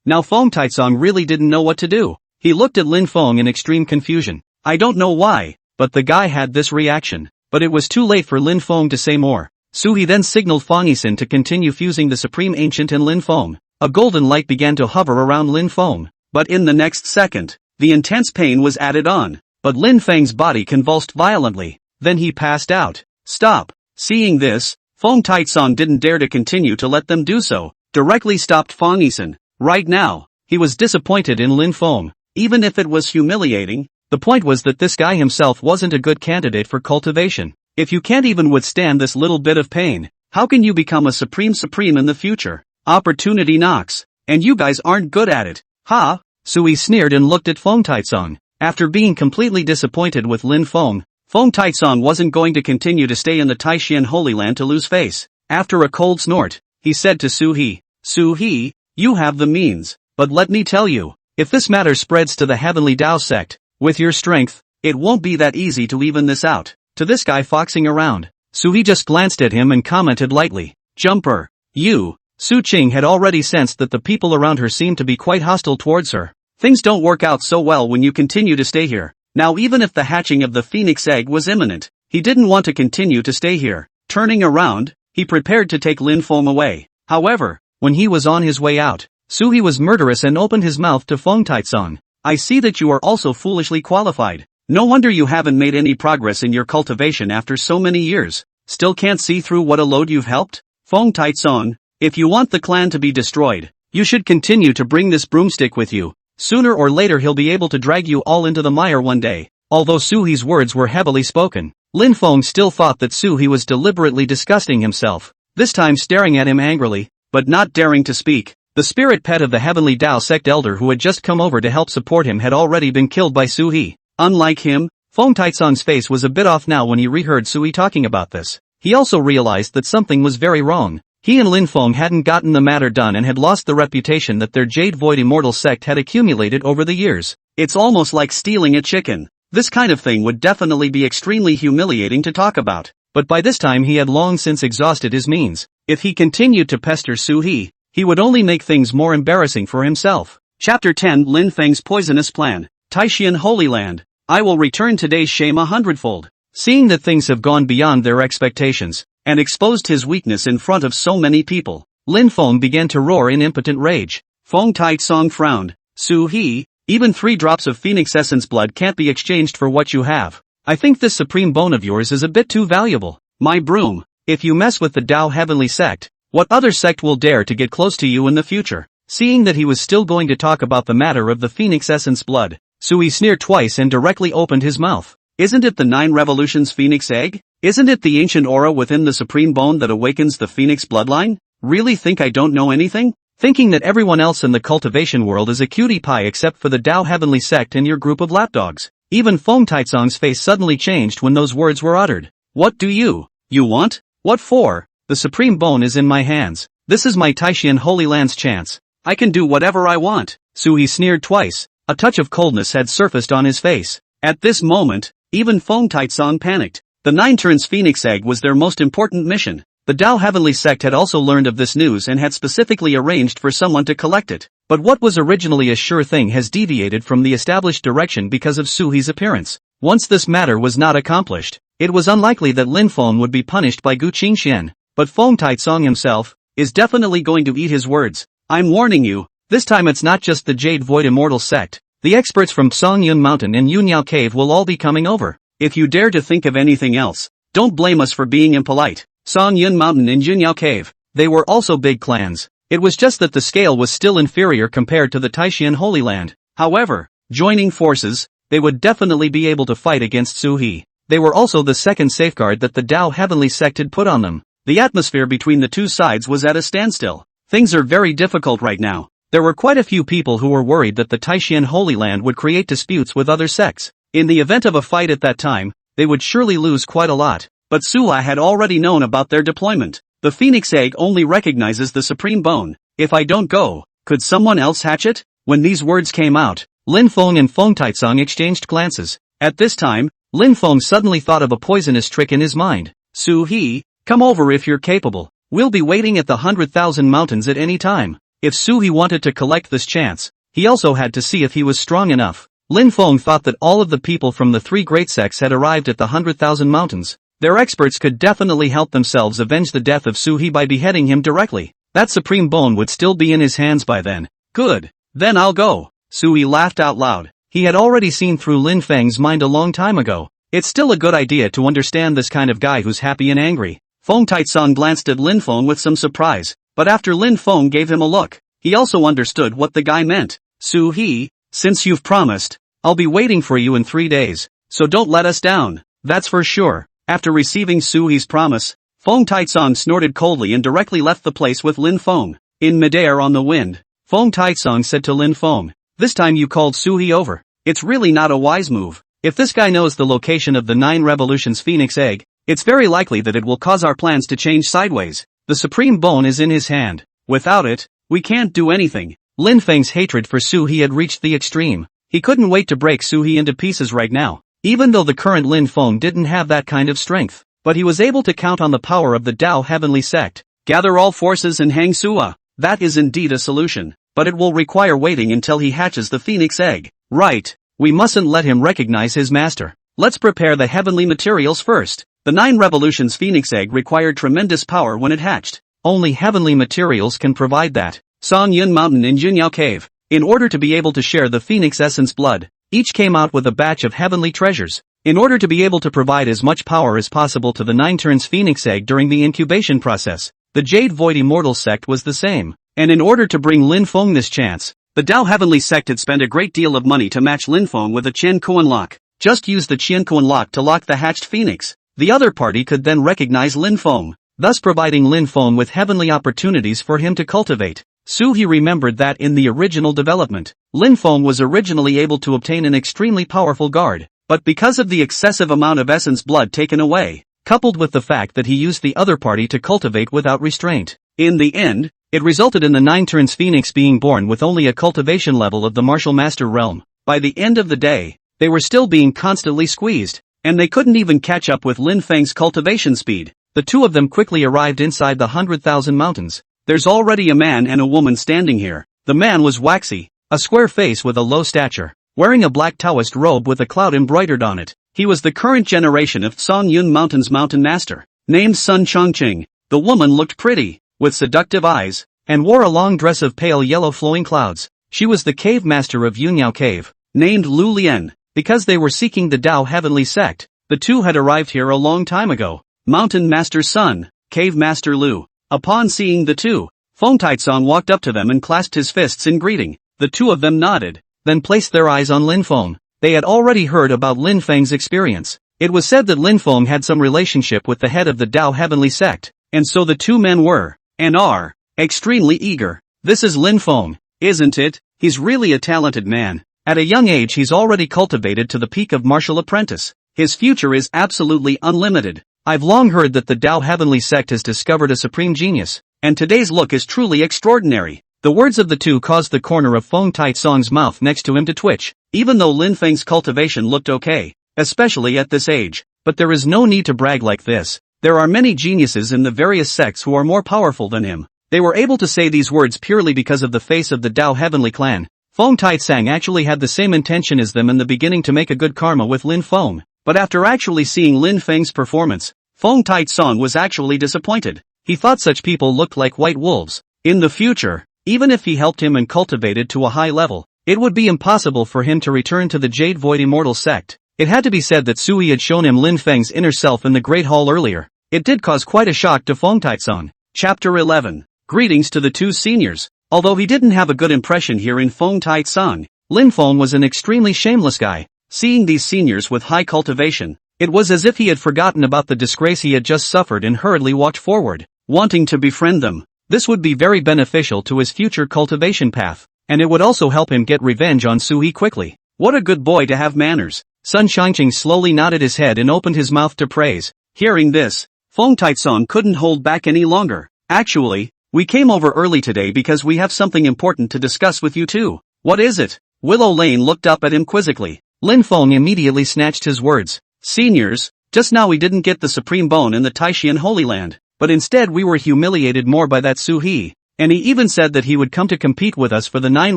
Now Fong Taisong really didn't know what to do. He looked at Lin Feng in extreme confusion. I don't know why, but the guy had this reaction. But it was too late for Lin Feng to say more. He then signaled Fong Yisin to continue fusing the Supreme Ancient in Lin Feng. A golden light began to hover around Lin Feng. But in the next second, the intense pain was added on. But Lin Feng's body convulsed violently. Then he passed out. Stop. Seeing this, Fong Taisong didn't dare to continue to let them do so. Directly stopped Fong Yisin. Right now, he was disappointed in Lin Feng. Even if it was humiliating, the point was that this guy himself wasn't a good candidate for cultivation. If you can't even withstand this little bit of pain, how can you become a supreme in the future? Opportunity knocks. And you guys aren't good at it. Ha! Sui sneered and looked at Fong Taisong. After being completely disappointed with Lin Feng, Fong Taisong wasn't going to continue to stay in the Taishan Holy Land to lose face. After a cold snort, he said to Su-He, you have the means, but let me tell you, if this matter spreads to the Heavenly Dao Sect, with your strength, it won't be that easy to even this out. To this guy foxing around, Su-He just glanced at him and commented lightly, Jumper, you. Su Qing had already sensed that the people around her seemed to be quite hostile towards her. Things don't work out so well when you continue to stay here. Now even if the hatching of the phoenix egg was imminent, he didn't want to continue to stay here. Turning around, he prepared to take Lin Feng away. However, when he was on his way out, Su-He was murderous and opened his mouth to Fong Taisong. I see that you are also foolishly qualified. No wonder you haven't made any progress in your cultivation after so many years. Still can't see through what a load you've helped? Fong Taisong, if you want the clan to be destroyed, you should continue to bring this broomstick with you. Sooner or later he'll be able to drag you all into the mire one day. Although Su-He's words were heavily spoken, Lin Feng still thought that Su-He was deliberately disgusting himself, this time staring at him angrily, but not daring to speak. The spirit pet of the Heavenly Dao Sect elder who had just come over to help support him had already been killed by Su-He. Unlike him, Fong Taisong's face was a bit off now when he reheard Su-He talking about this. He also realized that something was very wrong. He and Lin Feng hadn't gotten the matter done and had lost the reputation that their Jade Void Immortal sect had accumulated over the years. It's almost like stealing a chicken. This kind of thing would definitely be extremely humiliating to talk about. But by this time he had long since exhausted his means. If he continued to pester Su-He, he would only make things more embarrassing for himself. Chapter 10 Lin Feng's Poisonous Plan. Taishan Holy Land. I will return today's shame 100-fold. Seeing that things have gone beyond their expectations, and exposed his weakness in front of so many people, Lin Feng began to roar in impotent rage. Fong Taisong frowned. Su-He, even 3 drops of phoenix essence blood can't be exchanged for what you have. I think this supreme bone of yours is a bit too valuable. My broom, if you mess with the Dao Heavenly sect, what other sect will dare to get close to you in the future? Seeing that he was still going to talk about the matter of the phoenix essence blood, Su-He sneered twice and directly opened his mouth. Isn't it the 9 revolutions phoenix egg? Isn't it the ancient aura within the supreme bone that awakens the phoenix bloodline? Really think I don't know anything? Thinking that everyone else in the cultivation world is a cutie pie except for the Dao Heavenly sect and your group of lapdogs. Even Fong Taisong's face suddenly changed when those words were uttered. What do you want? What for? The supreme bone is in my hands. This is my Taishan Holy Land's chance. I can do whatever I want. Su-He sneered twice. A touch of coldness had surfaced on his face. At this moment, even Fong Taisong panicked. The 9 turns phoenix egg was their most important mission. The Dao Heavenly sect had also learned of this news and had specifically arranged for someone to collect it. But what was originally a sure thing has deviated from the established direction because of Su-He's appearance. Once this matter was not accomplished, it was unlikely that Lin Feng would be punished by Gu Qingxian. But Fong Taisong himself is definitely going to eat his words. I'm warning you, this time it's not just the Jade Void Immortal sect, The experts from Fong Yuan Mountain and Yunyao Cave will all be coming over. If you dare to think of anything else, don't blame us for being impolite. Fong Yuan Mountain and Yunyao Cave. They were also big clans. It was just that the scale was still inferior compared to the Taishan Holy Land. However, joining forces, they would definitely be able to fight against Suhi. They were also the second safeguard that the Dao Heavenly Sect had put on them. The atmosphere between the two sides was at a standstill. Things are very difficult right now. There were quite a few people who were worried that the Taishan Holy Land would create disputes with other sects. In the event of a fight at that time, they would surely lose quite a lot. But Suha had already known about their deployment. The Phoenix Egg only recognizes the Supreme Bone. If I don't go, could someone else hatch it? When these words came out, Lin Feng and Fong Taicong exchanged glances. At this time, Lin Feng suddenly thought of a poisonous trick in his mind. Su He, come over if you're capable. We'll be waiting at the 100,000 mountains at any time. If Su He wanted to collect this chance, he also had to see if he was strong enough. Lin Feng thought that all of the people from the three great sects had arrived at the 100,000 mountains. Their experts could definitely help themselves avenge the death of Su He by beheading him directly. That Supreme Bone would still be in his hands by then. Good. Then I'll go. Su He laughed out loud. He had already seen through Lin Feng's mind a long time ago. It's still a good idea to understand this kind of guy who's happy and angry. Fong Taicong glanced at Lin Feng with some surprise, but after Lin Feng gave him a look, he also understood what the guy meant. Su He, since you've promised, I'll be waiting for you in 3 days, so don't let us down. That's for sure. After receiving Su He's promise, Fong Taicong snorted coldly and directly left the place with Lin Feng. In midair on the wind, Fong Taicong said to Lin Feng, "This time you called Su He over. It's really not a wise move. If this guy knows the location of the 9 Revolutions Phoenix Egg, it's very likely that it will cause our plans to change sideways. The Supreme Bone is in his hand. Without it, we can't do anything." Lin Feng's hatred for Su He had reached the extreme. He couldn't wait to break Su He into pieces right now. Even though the current Lin Feng didn't have that kind of strength, but he was able to count on the power of the Dao Heavenly Sect. Gather all forces and hang Suha. That is indeed a solution, but it will require waiting until he hatches the Phoenix Egg. Right. We mustn't let him recognize his master. Let's prepare the heavenly materials first. The 9 Revolutions Phoenix Egg required tremendous power when it hatched. Only heavenly materials can provide that. Fong Yuan Mountain and Yunyao Cave. In order to be able to share the Phoenix Essence blood, each came out with a batch of heavenly treasures. In order to be able to provide as much power as possible to the 9 turns Phoenix Egg during the incubation process, the Jade Void Immortal Sect was the same. And in order to bring Lin Feng this chance, the Dao Heavenly Sect had spent a great deal of money to match Lin Feng with a Qian Kuan lock. Just use the Qian Kuan lock to lock the hatched Phoenix. The other party could then recognize Lin Feng, thus providing Lin Feng with heavenly opportunities for him to cultivate. Su He remembered that in the original development, Lin Feng was originally able to obtain an extremely powerful guard, but because of the excessive amount of essence blood taken away, coupled with the fact that he used the other party to cultivate without restraint, in the end, it resulted in the 9 turns Phoenix being born with only a cultivation level of the Martial Master realm. By the end of the day, they were still being constantly squeezed, and they couldn't even catch up with Lin Feng's cultivation speed. The two of them quickly arrived inside the 100,000 mountains. There's already a man and a woman standing here. The man was waxy, a square face with a low stature, wearing a black Taoist robe with a cloud embroidered on it. He was the current generation of Fong Yuan Mountain's mountain master, named Sun Chongqing. The woman looked pretty, with seductive eyes, and wore a long dress of pale yellow flowing clouds. She was the cave master of Yunyao Cave, named Lu Lian. Because they were seeking the Dao Heavenly Sect, the two had arrived here a long time ago. Mountain Master Sun, Cave Master Lu. Upon seeing the two, Fong Taicong walked up to them and clasped his fists in greeting. The two of them nodded, then placed their eyes on Lin Feng. They had already heard about Lin Feng's experience. It was said that Lin Feng had some relationship with the head of the Dao Heavenly Sect, and so the two men were, and are, extremely eager. This is Lin Feng, isn't it? He's really a talented man. At a young age he's already cultivated to the peak of martial apprentice. His future is absolutely unlimited. I've long heard that the Dao Heavenly Sect has discovered a supreme genius, and today's look is truly extraordinary. The words of the two caused the corner of Fong Taicong's mouth next to him to twitch. Even though Lin Feng's cultivation looked okay, especially at this age, but there is no need to brag like this. There are many geniuses in the various sects who are more powerful than him. They were able to say these words purely because of the face of the Dao Heavenly clan. Fong Taicong actually had the same intention as them in the beginning to make a good karma with Lin Feng, but after actually seeing Lin Feng's performance, Fong Taicong was actually disappointed. He thought such people looked like white wolves. In the future, even if he helped him and cultivated to a high level, It would be impossible for him to return to the Jade Void Immortal Sect. It had to be said that Sui had shown him Lin Feng's inner self in the Great Hall earlier. It did cause quite a shock to Fong Taizong. Chapter 11. Greetings to the two seniors. Although he didn't have a good impression here in Fong Taizong, Lin Feng was an extremely shameless guy. Seeing these seniors with high cultivation, it was as if he had forgotten about the disgrace he had just suffered and hurriedly walked forward, wanting to befriend them. This would be very beneficial to his future cultivation path, and it would also help him get revenge on Sui quickly. What a good boy to have manners. Sun Shangqing slowly nodded his head and opened his mouth to praise. Hearing this, Fong Taizong couldn't hold back any longer. Actually, we came over early today because we have something important to discuss with you too. What is it? Willow Lane looked up at him quizzically. Lin Feng immediately snatched his words. Seniors, just now we didn't get the Supreme Bone in the Taishian Holy Land, but instead we were humiliated more by that Su He, and he even said that he would come to compete with us for the 9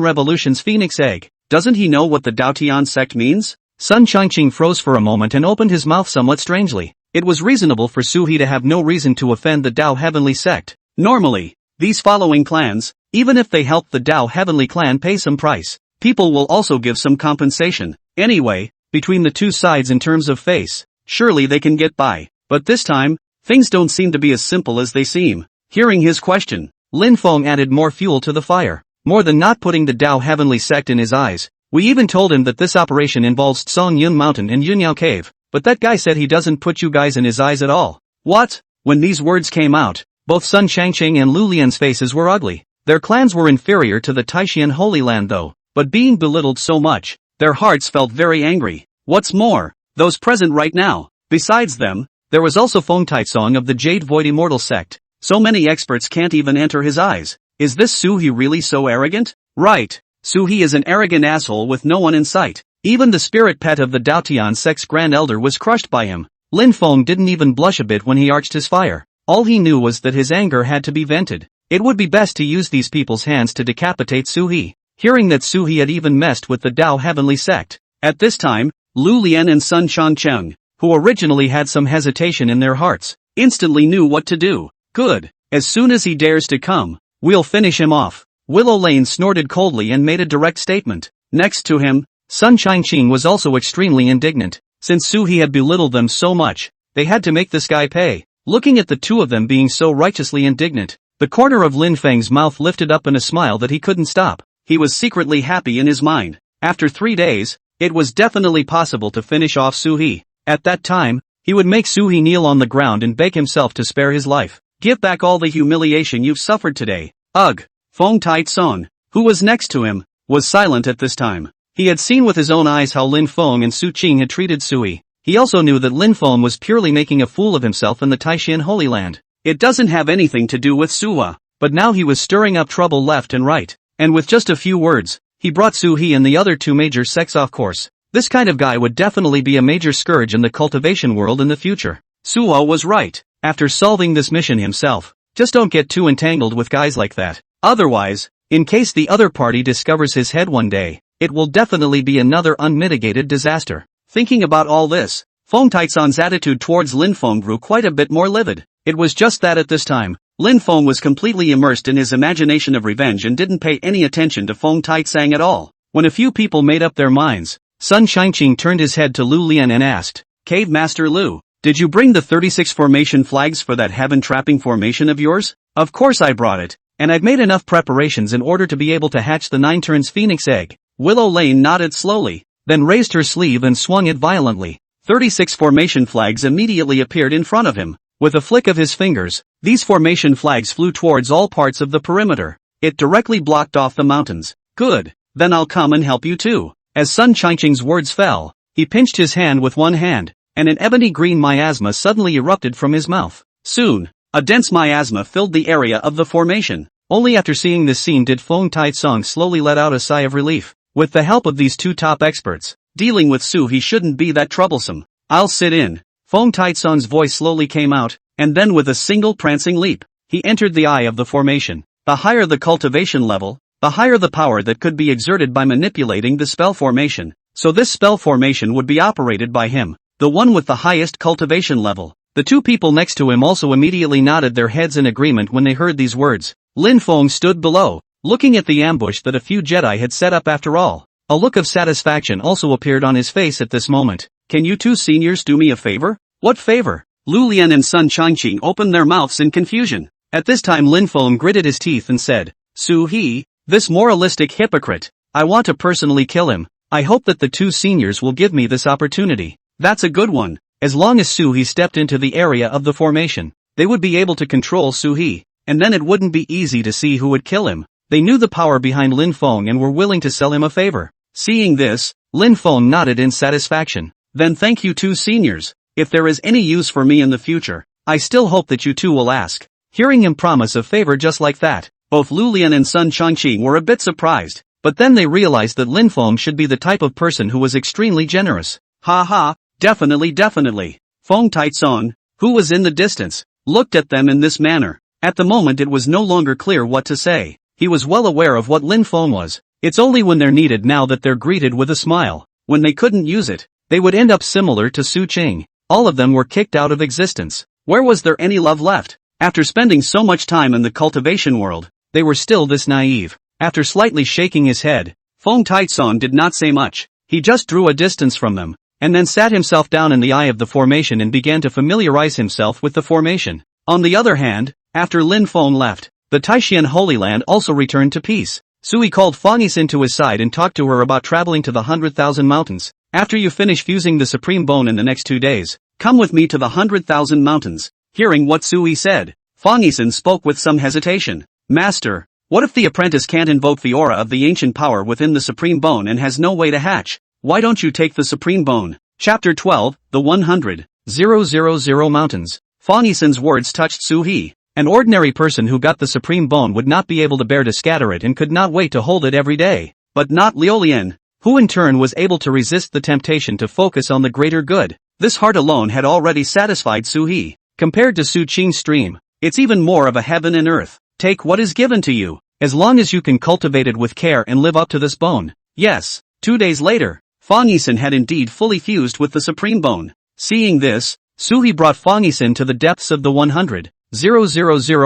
Revolutions Phoenix Egg. Doesn't he know what the Dao Sect means? Sun Shangqing froze for a moment and opened his mouth somewhat strangely. It was reasonable for Su He to have no reason to offend the Dao Heavenly Sect. Normally, these following clans, even if they help the Dao Heavenly clan pay some price, people will also give some compensation. Anyway, between the two sides in terms of face, surely they can get by. But this time, things don't seem to be as simple as they seem. Hearing his question, Lin Feng added more fuel to the fire. More than not putting the Dao Heavenly Sect in his eyes, we even told him that this operation involves Song Yun Mountain and Yunyao Cave, but that guy said he doesn't put you guys in his eyes at all. What? When these words came out, both Sun Shangqing and Lu Lian's faces were ugly. Their clans were inferior to the Taishian Holy Land though, but being belittled so much, their hearts felt very angry. What's more, those present right now, besides them, there was also Fong Taizong of the Jade Void Immortal Sect. So many experts can't even enter his eyes. Is this Su He really so arrogant? Right. Su He is an arrogant asshole with no one in sight. Even the spirit pet of the Dao Sect's Grand Elder was crushed by him. Lin Feng didn't even blush a bit when he arched his fire. All he knew was that his anger had to be vented. It would be best to use these people's hands to decapitate Su He. Hearing that Su He had even messed with the Dao Heavenly Sect. At this time, Lu Lian and Sun Changcheng, who originally had some hesitation in their hearts, instantly knew what to do. Good. As soon as he dares to come, we'll finish him off. Willow Lane snorted coldly and made a direct statement. Next to him, Sun Changqing was also extremely indignant. Since Su He had belittled them so much, they had to make this guy pay. Looking at the two of them being so righteously indignant, the corner of Lin Feng's mouth lifted up in a smile that he couldn't stop. He was secretly happy in his mind. After 3 days, it was definitely possible to finish off Su He. At that time, he would make Su He kneel on the ground and beg himself to spare his life. Give back all the humiliation you've suffered today. Ugh. Fong Taizong, who was next to him, was silent at this time. He had seen with his own eyes how Lin Feng and Su Qing had treated Sui. He also knew that Lin Feng was purely making a fool of himself in the Taishian Holy Land. It doesn't have anything to do with Suwa, but now he was stirring up trouble left and right. And with just a few words, he brought Su He and the other 2 major sects off course. This kind of guy would definitely be a major scourge in the cultivation world in the future. Suwa was right. After solving this mission himself, just don't get too entangled with guys like that. Otherwise, in case the other party discovers his head one day, it will definitely be another unmitigated disaster. Thinking about all this, Fong Taizong's attitude towards Lin Feng grew quite a bit more livid. It was just that at this time, Lin Feng was completely immersed in his imagination of revenge and didn't pay any attention to Fong Taizong at all. When a few people made up their minds, Sun Shangqing turned his head to Lu Lian and asked, Cave Master Lu, did you bring the 36 formation flags for that heaven trapping formation of yours? Of course I brought it, and I've made enough preparations in order to be able to hatch the 9 turns Phoenix Egg. Willow Lane nodded slowly, then raised her sleeve and swung it violently. 36 formation flags immediately appeared in front of him. With a flick of his fingers, these formation flags flew towards all parts of the perimeter. It directly blocked off the mountains. Good, then I'll come and help you too. As Sun Changqing's words fell, he pinched his hand with one hand, and an ebony green miasma suddenly erupted from his mouth. Soon, a dense miasma filled the area of the formation. Only after seeing this scene did Fong Taizong slowly let out a sigh of relief. With the help of these 2 top experts, dealing with Su He shouldn't be that troublesome. I'll sit in. Fong Taizong's voice slowly came out, and then with a single prancing leap, he entered the eye of the formation. The higher the cultivation level, the higher the power that could be exerted by manipulating the spell formation. So this spell formation would be operated by him, the one with the highest cultivation level. The 2 people next to him also immediately nodded their heads in agreement when they heard these words. Lin Feng stood below, looking at the ambush that a few Jedi had set up after all. A look of satisfaction also appeared on his face at this moment. Can you two seniors do me a favor? What favor? Lu Lian and Sun Changqing opened their mouths in confusion. At this time Lin Feng gritted his teeth and said, Su He, this moralistic hypocrite. I want to personally kill him. I hope that the two seniors will give me this opportunity. That's a good one. As long as Su He stepped into the area of the formation, they would be able to control Su He, and then it wouldn't be easy to see who would kill him. They knew the power behind Lin Feng and were willing to sell him a favor. Seeing this, Lin Feng nodded in satisfaction. Then thank you two seniors. If there is any use for me in the future, I still hope that you two will ask. Hearing him promise a favor just like that, both Lu Lian and Sun Changqing were a bit surprised, but then they realized that Lin Feng should be the type of person who was extremely generous. Ha, definitely. Fong Taizong, who was in the distance, looked at them in this manner. At the moment it was no longer clear what to say. He was well aware of what Lin Feng was. It's only when they're needed now that they're greeted with a smile. When they couldn't use it, they would end up similar to Su Qing. All of them were kicked out of existence. Where was there any love left? After spending so much time in the cultivation world, they were still this naive. After slightly shaking his head, Fong Taizong did not say much. He just drew a distance from them, and then sat himself down in the eye of the formation and began to familiarize himself with the formation. On the other hand, after Lin Feng left, the Taishan Holy Land also returned to peace. Sui called Fong Yuan to his side and talked to her about traveling to the 100,000 mountains. After you finish fusing the supreme bone in the next 2 days, come with me to the 100,000 mountains. Hearing what Sui said, Fong Yuan spoke with some hesitation. Master, what if the apprentice can't invoke the aura of the ancient power within the supreme bone and has no way to hatch? Why don't you take the supreme bone? Chapter 12, The 100,000 Mountains. Fong Yuan's words touched Su He. An ordinary person who got the supreme bone would not be able to bear to scatter it and could not wait to hold it every day. But not Liu Lian, who in turn was able to resist the temptation to focus on the greater good. This heart alone had already satisfied Su He. Compared to Su Qing's stream, it's even more of a heaven and earth. Take what is given to you, as long as you can cultivate it with care and live up to this bone. Yes. 2 days later, Fong Yuan had indeed fully fused with the supreme bone. Seeing this, Su He brought Fong Yuan to the depths of the 100,000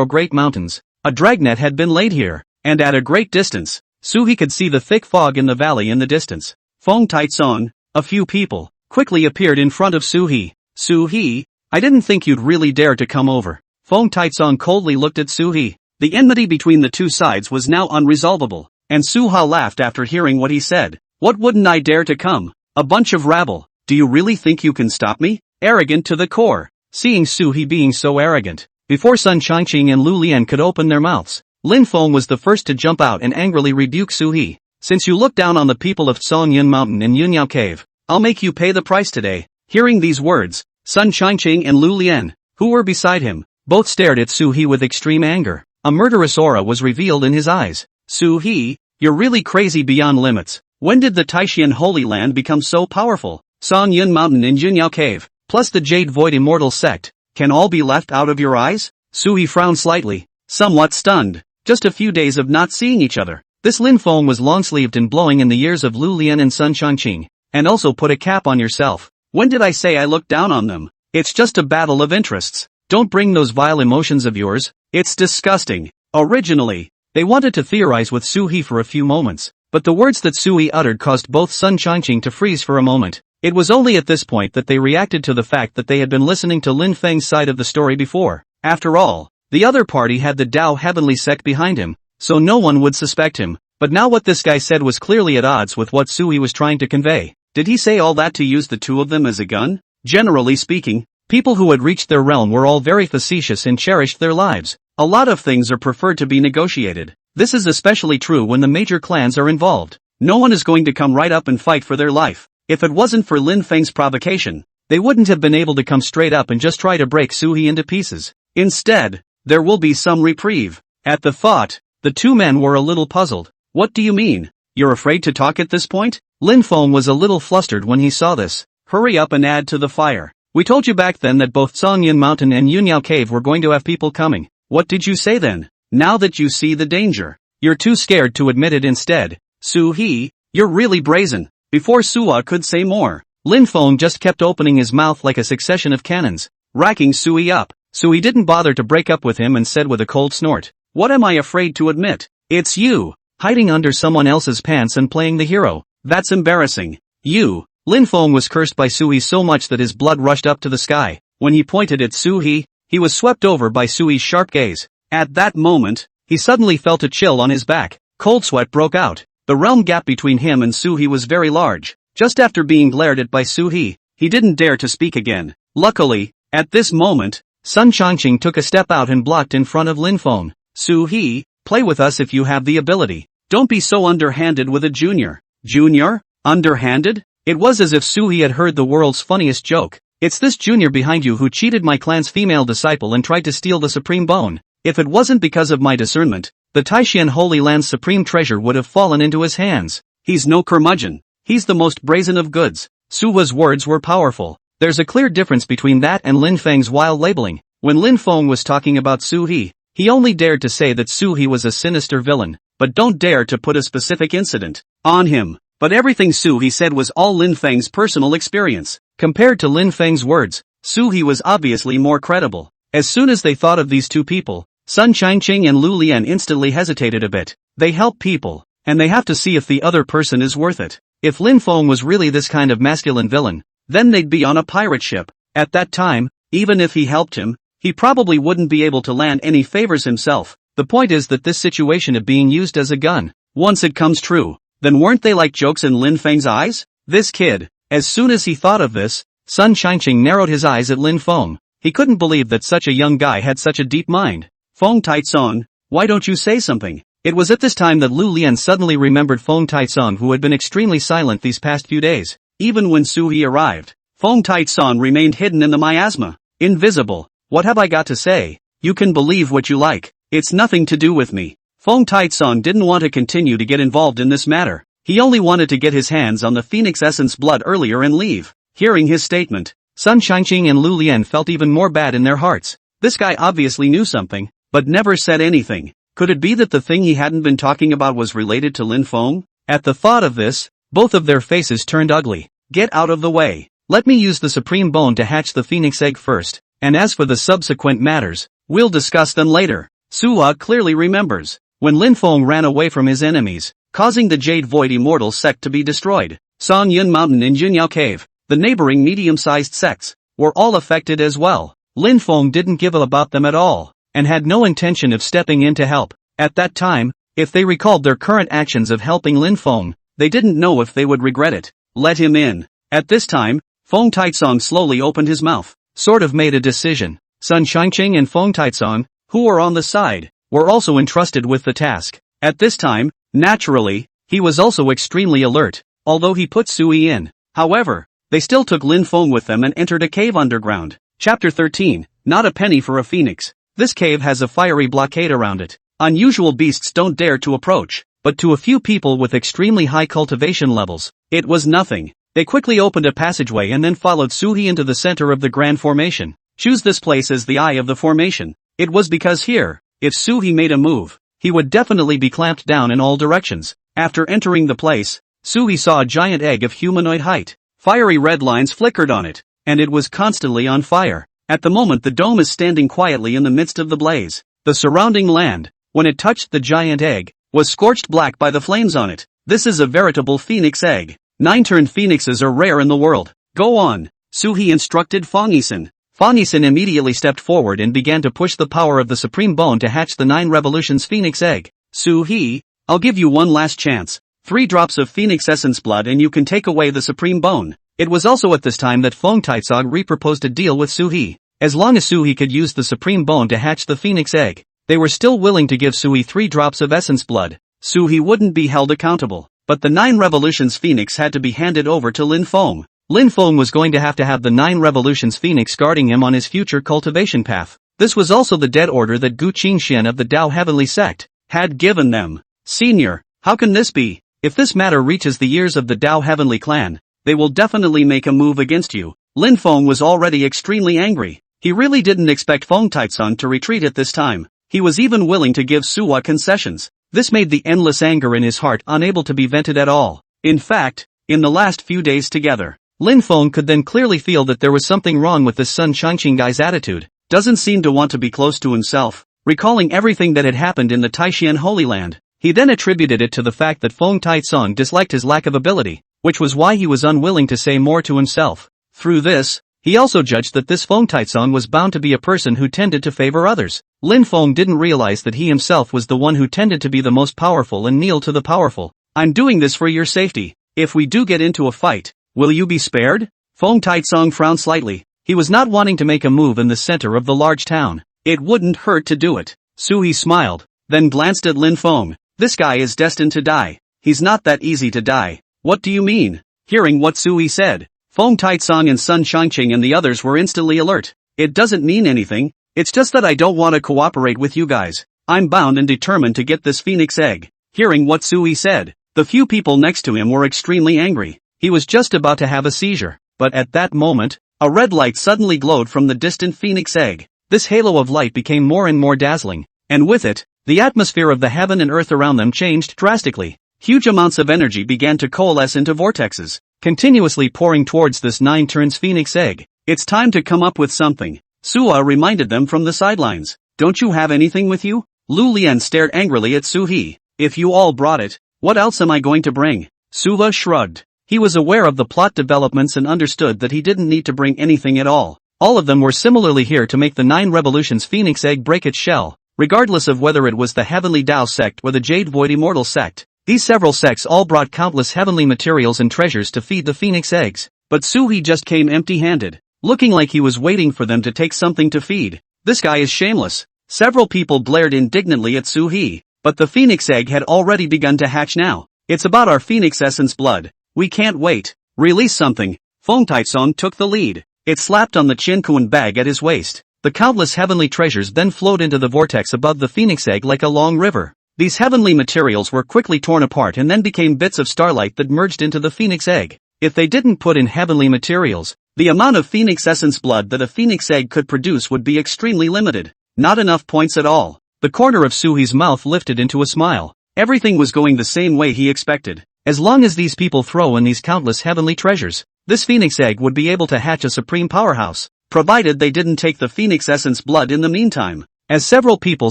great mountains. A dragnet had been laid here, and at a great distance, Su He could see the thick fog in the valley in the distance. Fong Taizong, a few people, quickly appeared in front of Su He. Su He, I didn't think you'd really dare to come over. Fong Taizong coldly looked at Su He. The enmity between the two sides was now unresolvable, and Su Ha laughed after hearing what he said. What wouldn't I dare to come? A bunch of rabble. Do you really think you can stop me? Arrogant to the core. Seeing Su He being so arrogant, before Sun Changqing and Lu Lian could open their mouths, Lin Feng was the first to jump out and angrily rebuke Su He. Since you look down on the people of Songyun Mountain and Yunyao Cave, I'll make you pay the price today. Hearing these words, Sun Changqing and Lu Lian, who were beside him, both stared at Su He with extreme anger. A murderous aura was revealed in his eyes. Su He, you're really crazy beyond limits. When did the Taishan Holy Land become so powerful? Songyun Mountain and Yunyao Cave, plus the Jade Void Immortal Sect, can all be left out of your eyes? Su He frowned slightly, somewhat stunned. Just a few days of not seeing each other. This Lin Feng was long-sleeved and blowing in the years of Lu Lian and Sun Changqing, and also put a cap on yourself. When did I say I looked down on them? It's just a battle of interests. Don't bring those vile emotions of yours. It's disgusting. Originally, they wanted to theorize with Su He for a few moments, but the words that Su He uttered caused both Sun Changqing to freeze for a moment. It was only at this point that they reacted to the fact that they had been listening to Lin Feng's side of the story before. After all, the other party had the Dao Heavenly sect behind him, so no one would suspect him. But now what this guy said was clearly at odds with what Su He was trying to convey. Did he say all that to use the two of them as a gun? Generally speaking, people who had reached their realm were all very facetious and cherished their lives. A lot of things are preferred to be negotiated. This is especially true when the major clans are involved. No one is going to come right up and fight for their life. If it wasn't for Lin Feng's provocation, they wouldn't have been able to come straight up and just try to break Su He into pieces. Instead, there will be some reprieve. At the thought, the two men were a little puzzled. What do you mean? You're afraid to talk at this point? Lin Feng was a little flustered when he saw this. Hurry up and add to the fire. We told you back then that both Songyun Mountain and Yunyao Cave were going to have people coming. What did you say then? Now that you see the danger, you're too scared to admit it instead. Su He, you're really brazen. Before Sua could say more, Lin Feng just kept opening his mouth like a succession of cannons, racking Sui up. Sui didn't bother to break up with him and said with a cold snort, what am I afraid to admit? It's you, hiding under someone else's pants and playing the hero. That's embarrassing. You. Lin Feng was cursed by Sui so much that his blood rushed up to the sky. When he pointed at Sui, he was swept over by Sui's sharp gaze. At that moment, he suddenly felt a chill on his back. Cold sweat broke out. The realm gap between him and Sui was very large. Just after being glared at by Sui, he didn't dare to speak again. Luckily, at this moment, Sun Changqing took a step out and blocked in front of Lin Feng. Sui, play with us if you have the ability. Don't be so underhanded with a junior. Junior? Underhanded? It was as if Sui had heard the world's funniest joke. It's this junior behind you who cheated my clan's female disciple and tried to steal the supreme bone. If it wasn't because of my discernment, the Taishan Holy Land's supreme treasure would have fallen into his hands. He's no curmudgeon. He's the most brazen of goods. Sui's words were powerful. There's a clear difference between that and Lin Feng's wild labeling. When Lin Feng was talking about Sui, he only dared to say that Sui was a sinister villain, but don't dare to put a specific incident on him. But everything Sui said was all Lin Feng's personal experience. Compared to Lin Feng's words, Sui was obviously more credible. As soon as they thought of these two people, Sun Changqing and Lu Lian instantly hesitated a bit. They help people, and they have to see if the other person is worth it. If Lin Feng was really this kind of masculine villain, then they'd be on a pirate ship. At that time, even if he helped him, he probably wouldn't be able to land any favors himself. The point is that this situation of being used as a gun, once it comes true, then weren't they like jokes in Lin Feng's eyes? This kid. As soon as he thought of this, Sun Changqing narrowed his eyes at Lin Feng. He couldn't believe that such a young guy had such a deep mind. Feng Taizong, why don't you say something? It was at this time that Lu Lian suddenly remembered Feng Taizong, who had been extremely silent these past few days. Even when Sui arrived, Feng Taizong remained hidden in the miasma. Invisible. What have I got to say? You can believe what you like. It's nothing to do with me. Feng Taizong didn't want to continue to get involved in this matter. He only wanted to get his hands on the Phoenix Essence blood earlier and leave. Hearing his statement, Sun Changqing and Lu Lian felt even more bad in their hearts. This guy obviously knew something, but never said anything. Could it be that the thing he hadn't been talking about was related to Lin Feng? At the thought of this, both of their faces turned ugly. Get out of the way. Let me use the supreme bone to hatch the phoenix egg first, and as for the subsequent matters, we'll discuss them later. Sua clearly remembers when Lin Feng ran away from his enemies, causing the Jade Void Immortal sect to be destroyed. Song Yun Mountain and Junyao Cave, the neighboring medium-sized sects, were all affected as well. Lin Feng didn't give a about them at all, and had no intention of stepping in to help. At that time, if they recalled their current actions of helping Lin Feng, they didn't know if they would regret it. Let him in. At this time, Feng Taizong slowly opened his mouth, sort of made a decision. Sun Changqing and Feng Taizong, who were on the side, were also entrusted with the task. At this time, naturally, he was also extremely alert, although he put Sui in. However, they still took Lin Feng with them and entered a cave underground. Chapter 13, Not a Penny for a Phoenix. This cave has a fiery blockade around it. Unusual beasts don't dare to approach, but to a few people with extremely high cultivation levels, it was nothing. They quickly opened a passageway and then followed Sui into the center of the Grand Formation. Choose this place as the eye of the formation. It was because here, if Sui made a move, he would definitely be clamped down in all directions. After entering the place, Sui saw a giant egg of humanoid height. Fiery red lines flickered on it, and it was constantly on fire. At the moment the dome is standing quietly in the midst of the blaze. The surrounding land, when it touched the giant egg, was scorched black by the flames on it. This is a veritable phoenix egg. 9-turned phoenixes are rare in the world. Go on, Sui instructed Fong Yuan. Fong Yuan immediately stepped forward and began to push the power of the supreme bone to hatch the 9 revolutions phoenix egg. Sui, I'll give you one last chance. 3 drops of phoenix essence blood and you can take away the supreme bone. It was also at this time that Feng Taizong re-proposed a deal with Sui. As long as Sui could use the supreme bone to hatch the phoenix egg, they were still willing to give Sui 3 drops of essence blood. Sui wouldn't be held accountable, but the 9 revolutions phoenix had to be handed over to Lin Feng. Lin Feng was going to have the 9 revolutions phoenix guarding him on his future cultivation path. This was also the dead order that Gu Qingxian of the Dao Heavenly sect had given them. Senior, how can this be? If this matter reaches the ears of the Dao Heavenly clan, they will definitely make a move against you. Lin Feng was already extremely angry. He really didn't expect Feng Taizong to retreat at this time. He was even willing to give Sua concessions. This made the endless anger in his heart unable to be vented at all. In fact, in the last few days together, Lin Feng could then clearly feel that there was something wrong with this Sun Changqing guy's attitude. Doesn't seem to want to be close to himself. Recalling everything that had happened in the Taishan Holy Land, He then attributed it to the fact that Fong Taitsong disliked his lack of ability, which was why he was unwilling to say more to himself. Through this, he also judged that this Fong Taitsong was bound to be a person who tended to favor others. Lin Fong didn't realize that he himself was the one who tended to be the most powerful and kneel to the powerful. I'm doing this for your safety. If we do get into a fight, will you be spared? Fong Taitsong frowned slightly. He was not wanting to make a move in the center of the large town. It wouldn't hurt to do it. Suhi smiled, then glanced at Lin Fong. This guy is destined to die. He's not that easy to die. What do you mean? Hearing what Suhi said, Fong Taitsong and Sun Changqing and the others were instantly alert. It doesn't mean anything. It's just that I don't want to cooperate with you guys. I'm bound and determined to get this phoenix egg. Hearing what Suhi said, the few people next to him were extremely angry. He was just about to have a seizure, but at that moment, a red light suddenly glowed from the distant phoenix egg. This halo of light became more and more dazzling, and with it, the atmosphere of the heaven and earth around them changed drastically. Huge amounts of energy began to coalesce into vortexes, continuously pouring towards this 9 turns phoenix egg. It's time to come up with something. Suha reminded them from the sidelines. Don't you have anything with you? Lu Lian stared angrily at Suhi. If you all brought it, what else am I going to bring? Suha shrugged. He was aware of the plot developments and understood that he didn't need to bring anything at all. All of them were similarly here to make the 9 revolutions phoenix egg break its shell, regardless of whether it was the Heavenly Dao Sect or the Jade Void Immortal Sect. These several sects all brought countless heavenly materials and treasures to feed the phoenix eggs, but Suhi just came empty-handed, looking like he was waiting for them to take something to feed. This guy is shameless. Several people glared indignantly at Suhi, but the phoenix egg had already begun to hatch now. It's about our phoenix essence blood. We can't wait. Release something. Fong Taitsong took the lead. It slapped on the Qiankuan bag at his waist. The countless heavenly treasures then flowed into the vortex above the phoenix egg like a long river. These heavenly materials were quickly torn apart and then became bits of starlight that merged into the phoenix egg. If they didn't put in heavenly materials, the amount of phoenix essence blood that a phoenix egg could produce would be extremely limited. Not enough points at all. The corner of Suhi's mouth lifted into a smile. Everything was going the same way he expected. As long as these people throw in these countless heavenly treasures, this phoenix egg would be able to hatch a supreme powerhouse, provided they didn't take the phoenix essence blood in the meantime. As several people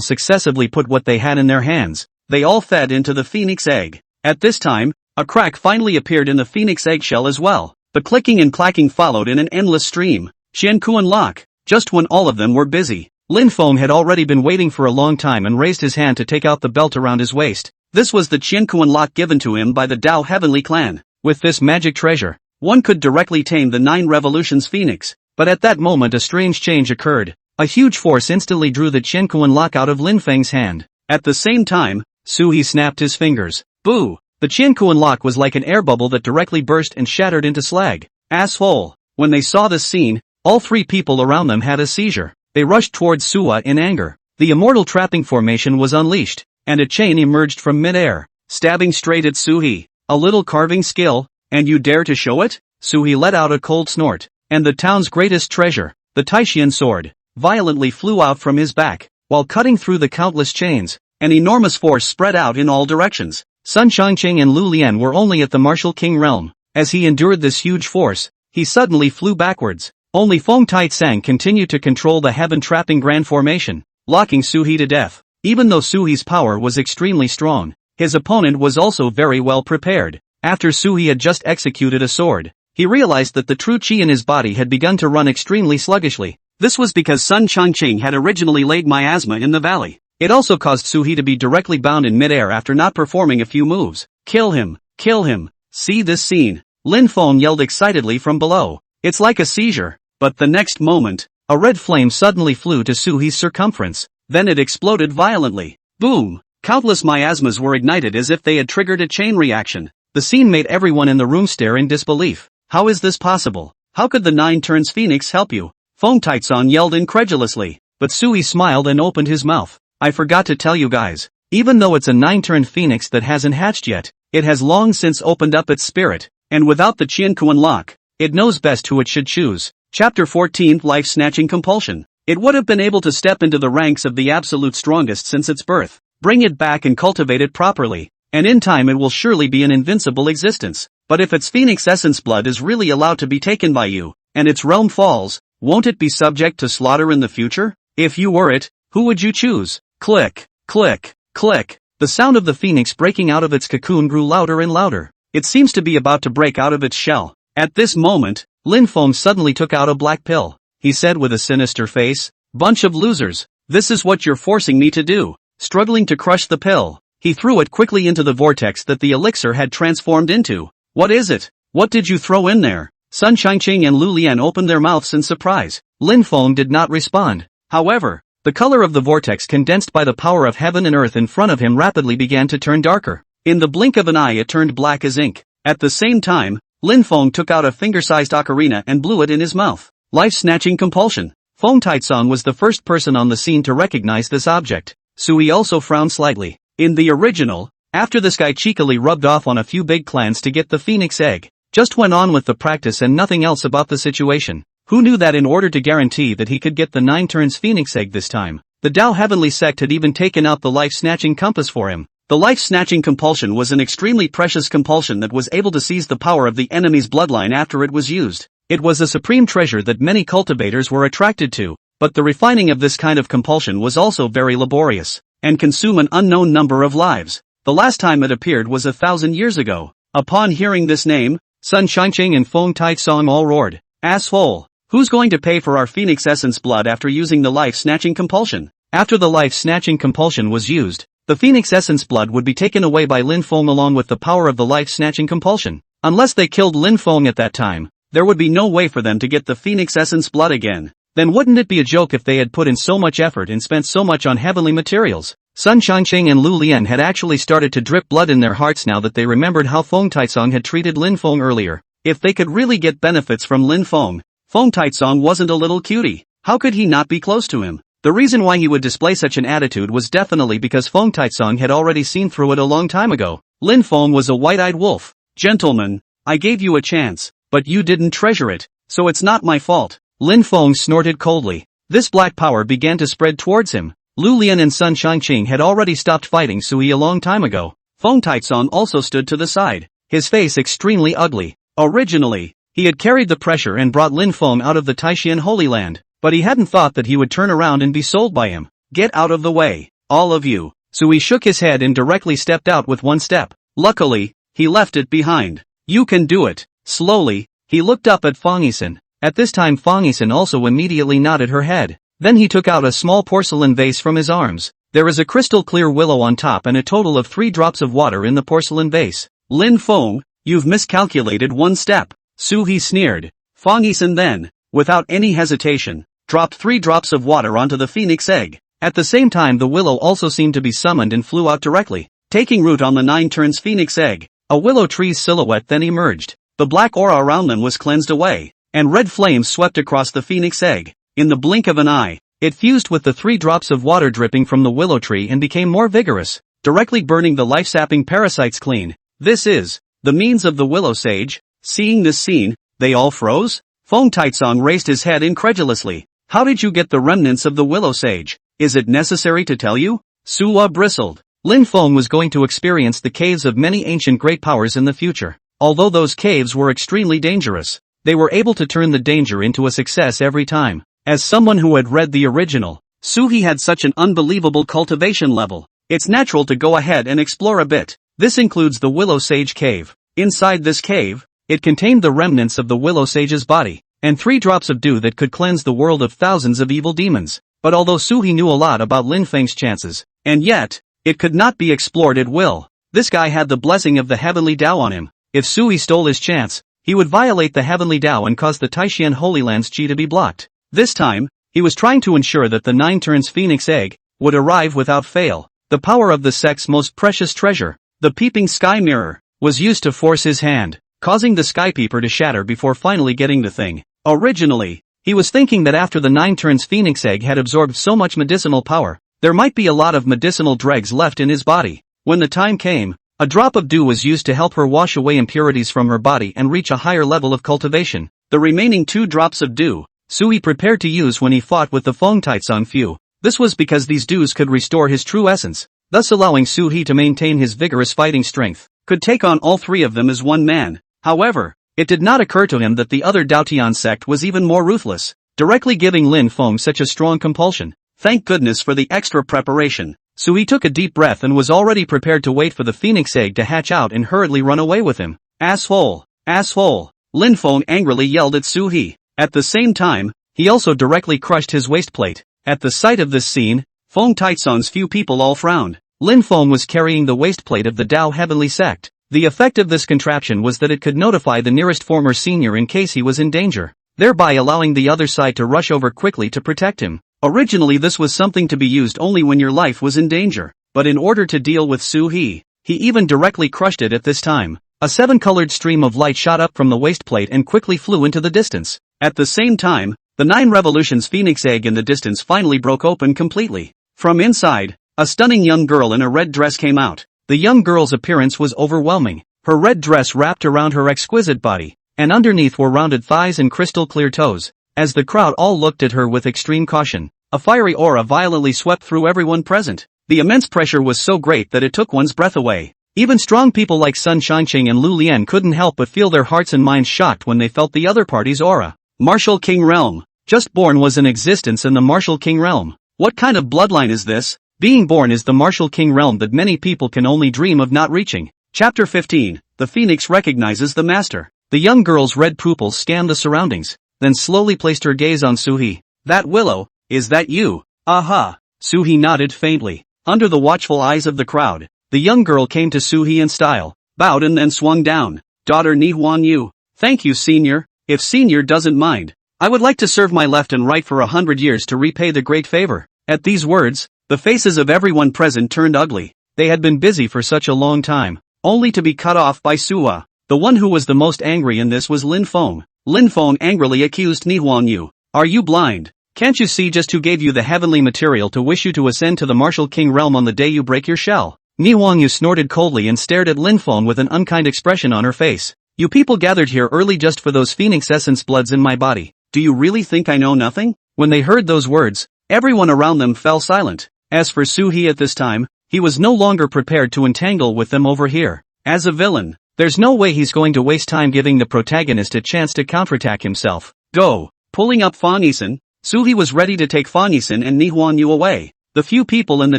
successively put what they had in their hands, they all fed into the phoenix egg. At this time, a crack finally appeared in the phoenix eggshell as well. The clicking and clacking followed in an endless stream. Qiankuan lock. Just when all of them were busy, Lin Fong had already been waiting for a long time and raised his hand to take out the belt around his waist. This was the Qiankuan lock given to him by the Dao Heavenly clan. With this magic treasure, one could directly tame the 9 revolutions phoenix. But at that moment a strange change occurred. A huge force instantly drew the Qiankuan lock out of Lin Feng's hand. At the same time, Suhi snapped his fingers. Boo! The Qiankuan lock was like an air bubble that directly burst and shattered into slag. Asshole! When they saw this scene, all 3 people around them had a seizure. They rushed towards Suha in anger. The immortal trapping formation was unleashed, and a chain emerged from mid-air, stabbing straight at Suhi. A little carving skill, and you dare to show it? Suhi let out a cold snort, and the town's greatest treasure, the Taishian sword, violently flew out from his back. While cutting through the countless chains, an enormous force spread out in all directions. Sun Changqing and Lu Lian were only at the martial king realm. As he endured this huge force, he suddenly flew backwards. Only Fong Taitsang continued to control the heaven-trapping grand formation, locking Suhi to death. Even though Suhi's power was extremely strong, his opponent was also very well prepared. After Suhi had just executed a sword, he realized that the true chi in his body had begun to run extremely sluggishly. This was because Sun Changqing had originally laid miasma in the valley. It also caused Suhi to be directly bound in midair after not performing a few moves. Kill him! Kill him! See this scene! Lin Fong yelled excitedly from below. It's like a seizure. But the next moment, a red flame suddenly flew to Suhi's circumference. Then it exploded violently. Boom! Countless miasmas were ignited as if they had triggered a chain reaction. The scene made everyone in the room stare in disbelief. How is this possible? How could the 9 turns phoenix help you? Fong Taitsong yelled incredulously, but Suhi smiled and opened his mouth. I forgot to tell you guys, even though it's a 9-turned phoenix that hasn't hatched yet, it has long since opened up its spirit, and without the Qiankuan lock, it knows best who it should choose. Chapter 14 Life Snatching Compulsion. It would have been able to step into the ranks of the absolute strongest since its birth. Bring it back and cultivate it properly, and in time it will surely be an invincible existence. But if its phoenix essence blood is really allowed to be taken by you, and its realm falls, won't it be subject to slaughter in the future? If you were it, who would you choose? Click, click, click. The sound of the phoenix breaking out of its cocoon grew louder and louder. It seems to be about to break out of its shell. At this moment, Lin Feng suddenly took out a black pill. He said with a sinister face, "Bunch of losers, this is what you're forcing me to do." Struggling to crush the pill, he threw it quickly into the vortex that the elixir had transformed into. "What is it? What did you throw in there?" Sun Changqing and Lu Lian opened their mouths in surprise. Lin Feng did not respond. However, the color of the vortex condensed by the power of heaven and earth in front of him rapidly began to turn darker. In the blink of an eye it turned black as ink. At the same time, Lin Feng took out a finger-sized ocarina and blew it in his mouth. Life-snatching compulsion. Fong Taitsong was the first person on the scene to recognize this object. Sui also frowned slightly. In the original, after this guy cheekily rubbed off on a few big clans to get the phoenix egg, just went on with the practice and nothing else about the situation. Who knew that in order to guarantee that he could get the 9 turns phoenix egg this time, the Dao Heavenly sect had even taken out the life-snatching compass for him. The life-snatching compulsion was an extremely precious compulsion that was able to seize the power of the enemy's bloodline after it was used. It was a supreme treasure that many cultivators were attracted to, but the refining of this kind of compulsion was also very laborious, and consume an unknown number of lives. The last time it appeared was 1,000 years ago. Upon hearing this name, Sun Changqing and Fong Taitsong all roared, "Asshole! Who's going to pay for our phoenix essence blood after using the life-snatching compulsion?" After the life-snatching compulsion was used, the phoenix essence blood would be taken away by Lin Feng along with the power of the life-snatching compulsion. Unless they killed Lin Feng at that time, there would be no way for them to get the phoenix essence blood again. Then wouldn't it be a joke if they had put in so much effort and spent so much on heavenly materials? Sun Changqing and Lu Lian had actually started to drip blood in their hearts now that they remembered how Fong Taitsong had treated Lin Feng earlier. If they could really get benefits from Lin Feng, Fong Taitsong wasn't a little cutie. How could he not be close to him? The reason why he would display such an attitude was definitely because Fong Taitsong had already seen through it a long time ago. Lin Feng was a white-eyed wolf. "Gentlemen, I gave you a chance, but you didn't treasure it, so it's not my fault." Lin Feng snorted coldly. This black power began to spread towards him. Lu Lian and Sun Changqing had already stopped fighting Sui a long time ago. Fong Taitsong also stood to the side, his face extremely ugly. Originally, he had carried the pressure and brought Lin Feng out of the Taishan Holy Land, but he hadn't thought that he would turn around and be sold by him. "Get out of the way, all of you." Sui shook his head and directly stepped out with one step. Luckily, he left it behind. "You can do it." Slowly, he looked up at Fong Yisan. At this time Fong Yisan also immediately nodded her head. Then he took out a small porcelain vase from his arms. There is a crystal clear willow on top and a total of 3 drops of water in the porcelain vase. "Lin Feng, you've miscalculated one step." Su He sneered. Fong Yisan then, without any hesitation, dropped 3 drops of water onto the phoenix egg. At the same time the willow also seemed to be summoned and flew out directly, taking root on the 9 turns phoenix egg. A willow tree's silhouette then emerged. The black aura around them was cleansed away, and red flames swept across the phoenix egg. In the blink of an eye, it fused with the 3 drops of water dripping from the willow tree and became more vigorous, directly burning the life-sapping parasites clean. "This is the means of the willow sage." Seeing this scene, they all froze. Fong Taitsong raised his head incredulously. "How did you get the remnants of the willow sage? Is it necessary to tell you?" Suwa bristled. Lin Feng was going to experience the caves of many ancient great powers in the future. Although those caves were extremely dangerous, they were able to turn the danger into a success every time. As someone who had read the original, Suhi had such an unbelievable cultivation level. It's natural to go ahead and explore a bit. This includes the Willow Sage Cave. Inside this cave, it contained the remnants of the Willow Sage's body, and 3 drops of dew that could cleanse the world of thousands of evil demons. But although Suhi knew a lot about Lin Feng's chances, and yet, it could not be explored at will. This guy had the blessing of the Heavenly Dao on him. If Suhi stole his chance, he would violate the Heavenly Dao and cause the Taishan Holy Land's chi to be blocked. This time, he was trying to ensure that the 9 turns phoenix egg would arrive without fail. The power of the sect's most precious treasure, the peeping sky mirror, was used to force his hand, causing the sky peeper to shatter before finally getting the thing. Originally, he was thinking that after the 9 turns phoenix egg had absorbed so much medicinal power, there might be a lot of medicinal dregs left in his body. When the time came, a drop of dew was used to help her wash away impurities from her body and reach a higher level of cultivation. The remaining 2 drops of dew, Sui prepared to use when he fought with the Fong Taitsong Fu. This was because these dews could restore his true essence, thus allowing Su He to maintain his vigorous fighting strength, could take on all 3 of them as one man. However, it did not occur to him that the other Dao sect was even more ruthless, directly giving Lin Feng such a strong compulsion. Thank goodness for the extra preparation. Sui took a deep breath and was already prepared to wait for the phoenix egg to hatch out and hurriedly run away with him. Asshole! Asshole! Lin Feng angrily yelled at Sui. At the same time, he also directly crushed his waistplate. At the sight of this scene, Fong Taizong's few people all frowned. Lin Feng was carrying the waistplate of the Dao Heavenly sect. The effect of this contraption was that it could notify the nearest former senior in case he was in danger, thereby allowing the other side to rush over quickly to protect him. Originally this was something to be used only when your life was in danger, but in order to deal with Sui, he even directly crushed it at this time. A 7-colored stream of light shot up from the waistplate and quickly flew into the distance. At the same time, the 9 Revolutions phoenix egg in the distance finally broke open completely. From inside, a stunning young girl in a red dress came out. The young girl's appearance was overwhelming. Her red dress wrapped around her exquisite body, and underneath were rounded thighs and crystal-clear toes. As the crowd all looked at her with extreme caution, a fiery aura violently swept through everyone present. The immense pressure was so great that it took one's breath away. Even strong people like Sun Shangqing and Lu Lian couldn't help but feel their hearts and minds shocked when they felt the other party's aura. Martial King Realm. Just born was in existence in the Martial King Realm. What kind of bloodline is this? Being born is the Martial King Realm that many people can only dream of not reaching. Chapter 15. The Phoenix recognizes the master. The young girl's red pupils scanned the surroundings, then slowly placed her gaze on Sui. That Willow, is that you? Aha! Sui nodded faintly. Under the watchful eyes of the crowd, the young girl came to Sui in style, bowed and then swung down. Daughter Ni Huan Yu. Thank you, senior. If senior doesn't mind, I would like to serve my left and right for 100 years to repay the great favor. At these words, the faces of everyone present turned ugly. They had been busy for such a long time, only to be cut off by Sua. The one who was the most angry in this was Lin Feng. Lin Feng angrily accused Ni Huan Yu. Are you blind? Can't you see just who gave you the heavenly material to wish you to ascend to the Martial King realm on the day you break your shell? Ni Huan Yu snorted coldly and stared at Lin Feng with an unkind expression on her face. You people gathered here early just for those phoenix essence bloods in my body. Do you really think I know nothing? When they heard those words, everyone around them fell silent. As for Sui at this time, he was no longer prepared to entangle with them over here. As a villain, there's no way he's going to waste time giving the protagonist a chance to counterattack himself. Go! Pulling up Fan Yisen, Sui was ready to take Fan Yisen and Ni Huan Yu away. The few people in the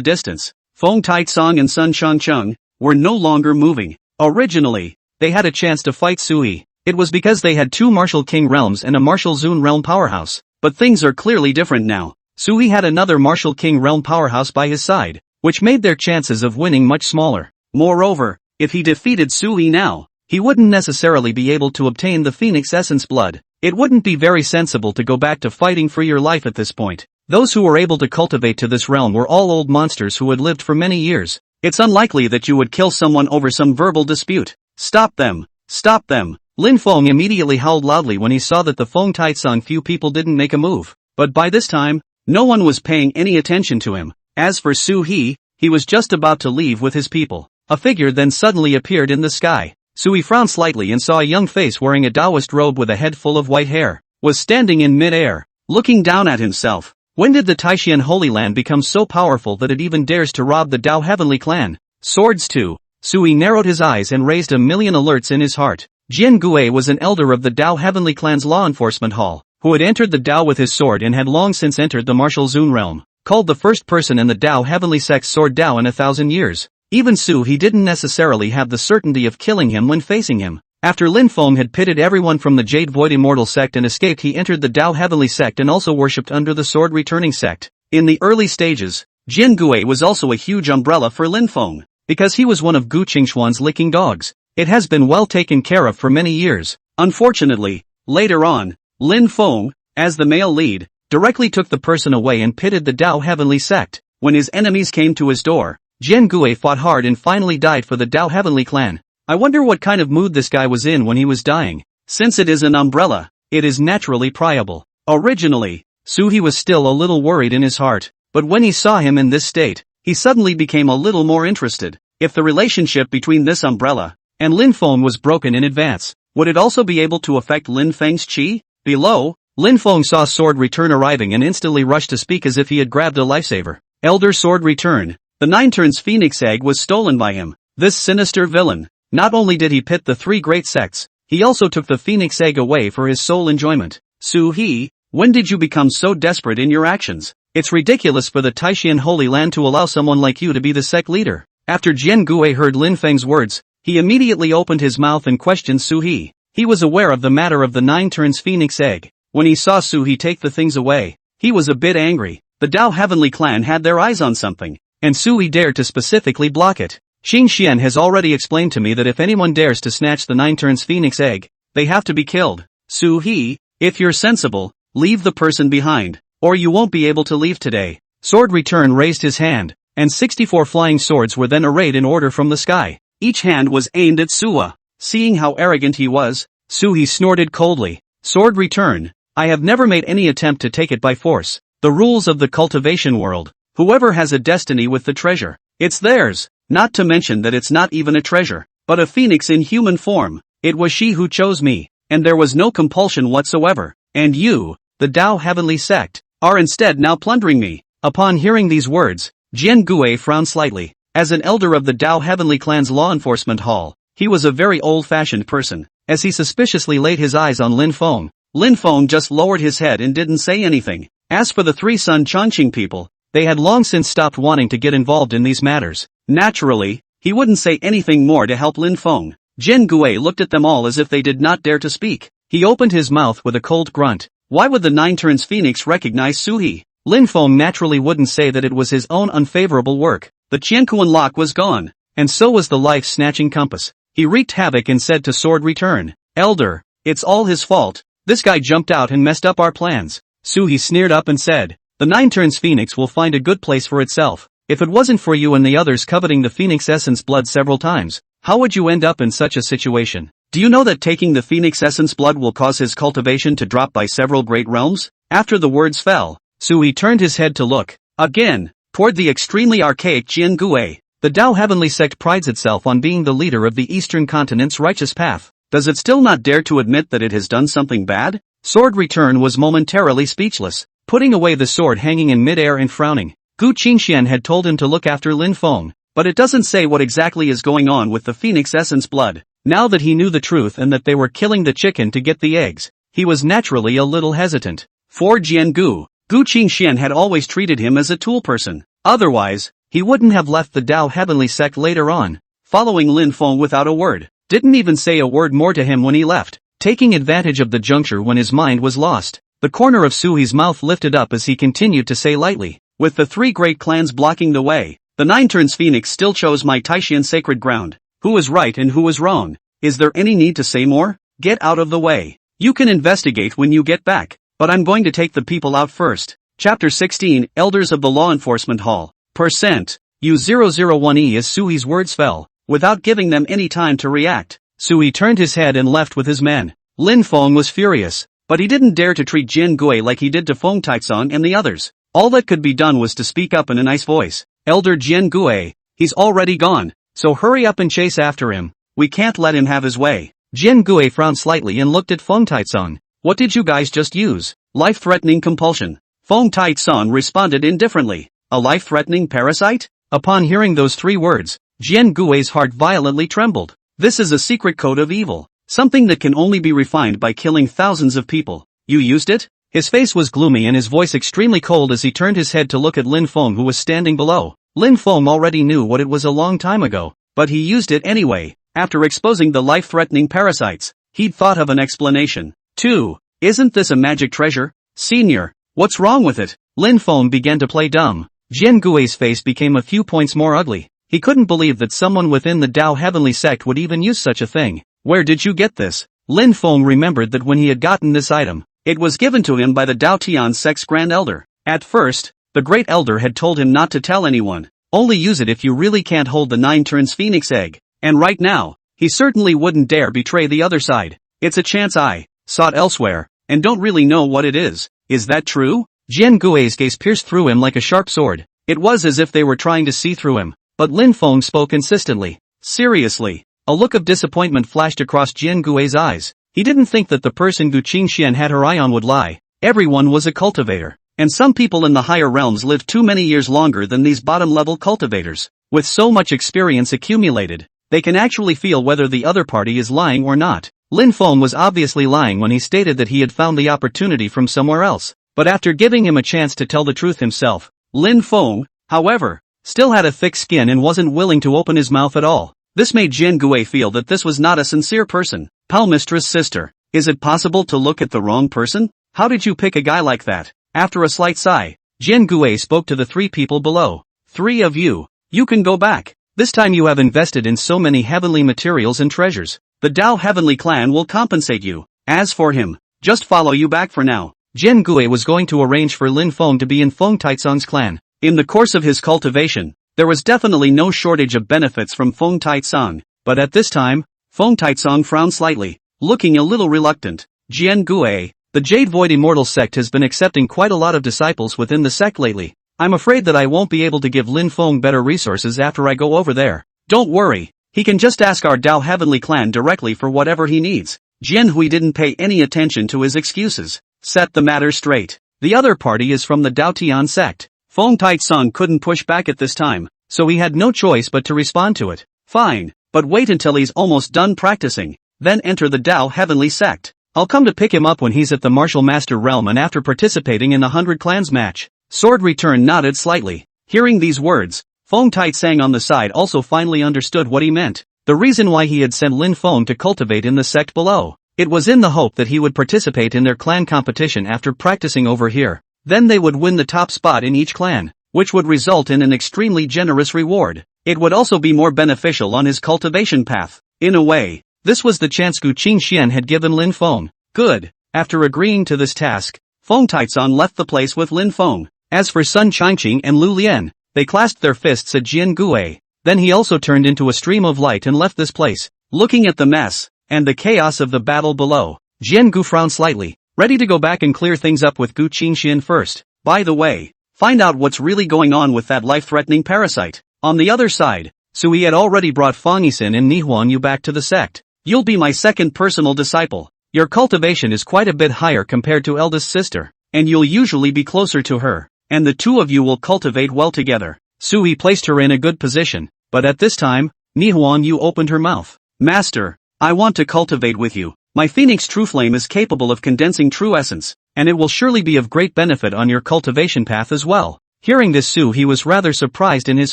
distance, Fong Taizong and Sun Shangcheng, were no longer moving. Originally, they had a chance to fight Sui. It was because they had 2 Martial King realms and a Martial Zun realm powerhouse. But things are clearly different now. Sui had another Martial King realm powerhouse by his side, which made their chances of winning much smaller. Moreover, if he defeated Sui now, he wouldn't necessarily be able to obtain the Phoenix Essence blood. It wouldn't be very sensible to go back to fighting for your life at this point. Those who were able to cultivate to this realm were all old monsters who had lived for many years. It's unlikely that you would kill someone over some verbal dispute. Stop them! Stop them! Lin Feng immediately howled loudly when he saw that the Fong Taizong few people didn't make a move. But by this time, no one was paying any attention to him. As for Sui, he was just about to leave with his people. A figure then suddenly appeared in the sky. Sui frowned slightly and saw a young face wearing a Taoist robe with a head full of white hair, was standing in mid-air, looking down at himself. When did the Taishan Holy Land become so powerful that it even dares to rob the Dao Heavenly clan? Swords too. Sui narrowed his eyes and raised a million alerts in his heart. Jian Gui was an elder of the Dao Heavenly clan's law enforcement hall, who had entered the Dao with his sword and had long since entered the Martial Zun realm, called the first person in the Dao Heavenly sect's sword Dao in 1,000 years. Even he didn't necessarily have the certainty of killing him when facing him. After Lin Feng had pitted everyone from the Jade Void Immortal sect and escaped, he entered the Dao Heavenly sect and also worshipped under the Sword Returning sect. In the early stages, Jian Gui was also a huge umbrella for Lin Feng, because he was one of Gu Qingxuan's licking dogs. It has been well taken care of for many years. Unfortunately, later on, Lin Feng, as the male lead, directly took the person away and pitted the Dao Heavenly sect. When his enemies came to his door, Jian Gui fought hard and finally died for the Dao Heavenly clan. I wonder what kind of mood this guy was in when he was dying. Since it is an umbrella, it is naturally pliable. Originally, Sui was still a little worried in his heart, but when he saw him in this state, he suddenly became a little more interested. If the relationship between this umbrella and Lin Feng was broken in advance, would it also be able to affect Lin Feng's chi? Below, Lin Feng saw Sword Return arriving and instantly rushed to speak as if he had grabbed a lifesaver. Elder Sword Return, the 9 turns Phoenix egg was stolen by him. This sinister villain. Not only did he pit the 3 great sects, he also took the Phoenix egg away for his sole enjoyment. Sui, When did you become so desperate in your actions? It's ridiculous for the Taishan Holy Land to allow someone like you to be the sect leader. After Jian Gui heard Lin Feng's words, he immediately opened his mouth and questioned Su He. He was aware of the matter of the 9 turns phoenix egg. When he saw Su He take the things away, he was a bit angry. The Dao Heavenly clan had their eyes on something, and Su He dared to specifically block it. Xing Xian has already explained to me that if anyone dares to snatch the 9 turns phoenix egg, they have to be killed. Su He, if you're sensible, leave the person behind, or you won't be able to leave today. Sword Return raised his hand, and 64 flying swords were then arrayed in order from the sky. Each hand was aimed at Suwa. Seeing how arrogant he was, Su He snorted coldly. Sword Return, I have never made any attempt to take it by force. The rules of the cultivation world. Whoever has a destiny with the treasure, it's theirs. Not to mention that it's not even a treasure, but a phoenix in human form. It was she who chose me, and there was no compulsion whatsoever. And you, the Dao Heavenly sect, are instead now plundering me. Upon hearing these words, Jian Gui frowned slightly. As an elder of the Dao Heavenly clan's law enforcement hall, he was a very old-fashioned person. As he suspiciously laid his eyes on Lin Feng just lowered his head and didn't say anything. As for the 3 Sun Chongqing people, they had long since stopped wanting to get involved in these matters. Naturally, he wouldn't say anything more to help Lin Feng. Jian Gui looked at them all as if they did not dare to speak. He opened his mouth with a cold grunt. Why would the 9 turns phoenix recognize Su He? Lin Feng naturally wouldn't say that it was his own unfavorable work. The Qiankuan lock was gone, and so was the life-snatching compass. He wreaked havoc and said to Sword Return, Elder, it's all his fault. This guy jumped out and messed up our plans. Su He sneered up and said, the 9 turns phoenix will find a good place for itself. If it wasn't for you and the others coveting the phoenix essence blood several times, how would you end up in such a situation? Do you know that taking the phoenix essence blood will cause his cultivation to drop by several great realms? After the words fell, Su He turned his head to look, again, toward the extremely archaic Jian Gui. The Dao Heavenly sect prides itself on being the leader of the Eastern continent's righteous path. Does it still not dare to admit that it has done something bad? Sword Return was momentarily speechless, putting away the sword hanging in midair and frowning. Gu Qingxian had told him to look after Lin Feng, but it doesn't say what exactly is going on with the phoenix essence blood. Now that he knew the truth and that they were killing the chicken to get the eggs, he was naturally a little hesitant. For Gu Qingxian had always treated him as a tool person. Otherwise, he wouldn't have left the Dao Heavenly sect later on, following Lin Feng without a word. Didn't even say a word more to him when he left, taking advantage of the juncture when his mind was lost. The corner of Su He's mouth lifted up as he continued to say lightly, with the 3 great clans blocking the way, the 9 turns phoenix still chose my Taishan sacred ground. Who was right and who was wrong? Is there any need to say more? Get out of the way. You can investigate when you get back, but I'm going to take the people out first. Chapter 16, Elders of the Law Enforcement Hall. U001E as Su He's words fell, without giving them any time to react. Su He turned his head and left with his men. Lin Feng was furious, but he didn't dare to treat Jian Gui like he did to Fong Taizong and the others. All that could be done was to speak up in a nice voice. Elder Jian Gui, he's already gone, so hurry up and chase after him. We can't let him have his way. Jian Gui frowned slightly and looked at Fong Taizong. What did you guys just use? Life-threatening compulsion. Fong Taizong responded indifferently. A life-threatening parasite? Upon hearing those 3 words, Jian Gui's heart violently trembled. This is a secret code of evil, something that can only be refined by killing thousands of people. You used it? His face was gloomy and his voice extremely cold as he turned his head to look at Lin Feng who was standing below. Lin Feng already knew what it was a long time ago, but he used it anyway. After exposing the life-threatening parasites, he'd thought of an explanation. 2. Isn't this a magic treasure? Senior, what's wrong with it? Lin Feng began to play dumb. Jian Gui's face became a few points more ugly. He couldn't believe that someone within the Dao Heavenly sect would even use such a thing. Where did you get this? Lin Feng remembered that when he had gotten this item, it was given to him by the Dao Tian sect's Grand Elder. At first, the Great Elder had told him not to tell anyone. Only use it if you really can't hold the 9 turns phoenix egg. And right now, he certainly wouldn't dare betray the other side. It's a chance I sought elsewhere, and don't really know what it is. Is that true? Jian Gui's gaze pierced through him like a sharp sword. It was as if they were trying to see through him, but Lin Feng spoke insistently. Seriously. A look of disappointment flashed across Jian Gui's eyes. He didn't think that the person Gu Qingxian had her eye on would lie. Everyone was a cultivator, and some people in the higher realms lived too many years longer than these bottom-level cultivators. With so much experience accumulated, they can actually feel whether the other party is lying or not. Lin Feng was obviously lying when he stated that he had found the opportunity from somewhere else. But after giving him a chance to tell the truth himself, Lin Feng, however, still had a thick skin and wasn't willing to open his mouth at all. This made Jian Gui feel that this was not a sincere person. Palmistress sister, is it possible to look at the wrong person? How did you pick a guy like that? After a slight sigh, Jian Gui spoke to the three people below. Three of you. You can go back. This time you have invested in so many heavenly materials and treasures. The Dao Heavenly clan will compensate you. As for him, just follow you back for now. Jian Gui was going to arrange for Lin Feng to be in Feng Taizong's clan. In the course of his cultivation, there was definitely no shortage of benefits from Feng Taizong, but at this time, Feng Taizong frowned slightly, looking a little reluctant. Jian Gui, the Jade Void Immortal sect has been accepting quite a lot of disciples within the sect lately. I'm afraid that I won't be able to give Lin Feng better resources after I go over there. Don't worry, he can just ask our Dao Heavenly clan directly for whatever he needs. Jian Hui didn't pay any attention to his excuses. Set the matter straight. The other party is from the Dao Tian sect. Feng Taizong couldn't push back at this time, so he had no choice but to respond to it. Fine, but wait until he's almost done practicing, then enter the Dao Heavenly sect. I'll come to pick him up when he's at the Martial Master realm and after participating in the 100 Clans match. Sword Return nodded slightly. Hearing these words, Feng Taizong on the side also finally understood what he meant. The reason why he had sent Lin Feng to cultivate in the sect below. It was in the hope that he would participate in their clan competition after practicing over here. Then they would win the top spot in each clan, which would result in an extremely generous reward. It would also be more beneficial on his cultivation path. In a way, this was the chance Gu Qingxian had given Lin Feng. Good. After agreeing to this task, Feng Taizong left the place with Lin Feng. As for Sun Changqing and Lu Lian, they clasped their fists at Jian Gui. Then he also turned into a stream of light and left this place. Looking at the mess and the chaos of the battle below, Jian Gu frowned slightly, ready to go back and clear things up with Gu Qingxian first. By the way, find out what's really going on with that life-threatening parasite. On the other side, Sui had already brought Fong Yuan and Nihuan Yu back to the sect. You'll be my second personal disciple. Your cultivation is quite a bit higher compared to eldest sister, and you'll usually be closer to her, and the two of you will cultivate well together. Sui placed her in a good position, but at this time, Nihuan Yu opened her mouth. Master, I want to cultivate with you. My Phoenix True Flame is capable of condensing true essence, and it will surely be of great benefit on your cultivation path as well. Hearing this, he was rather surprised in his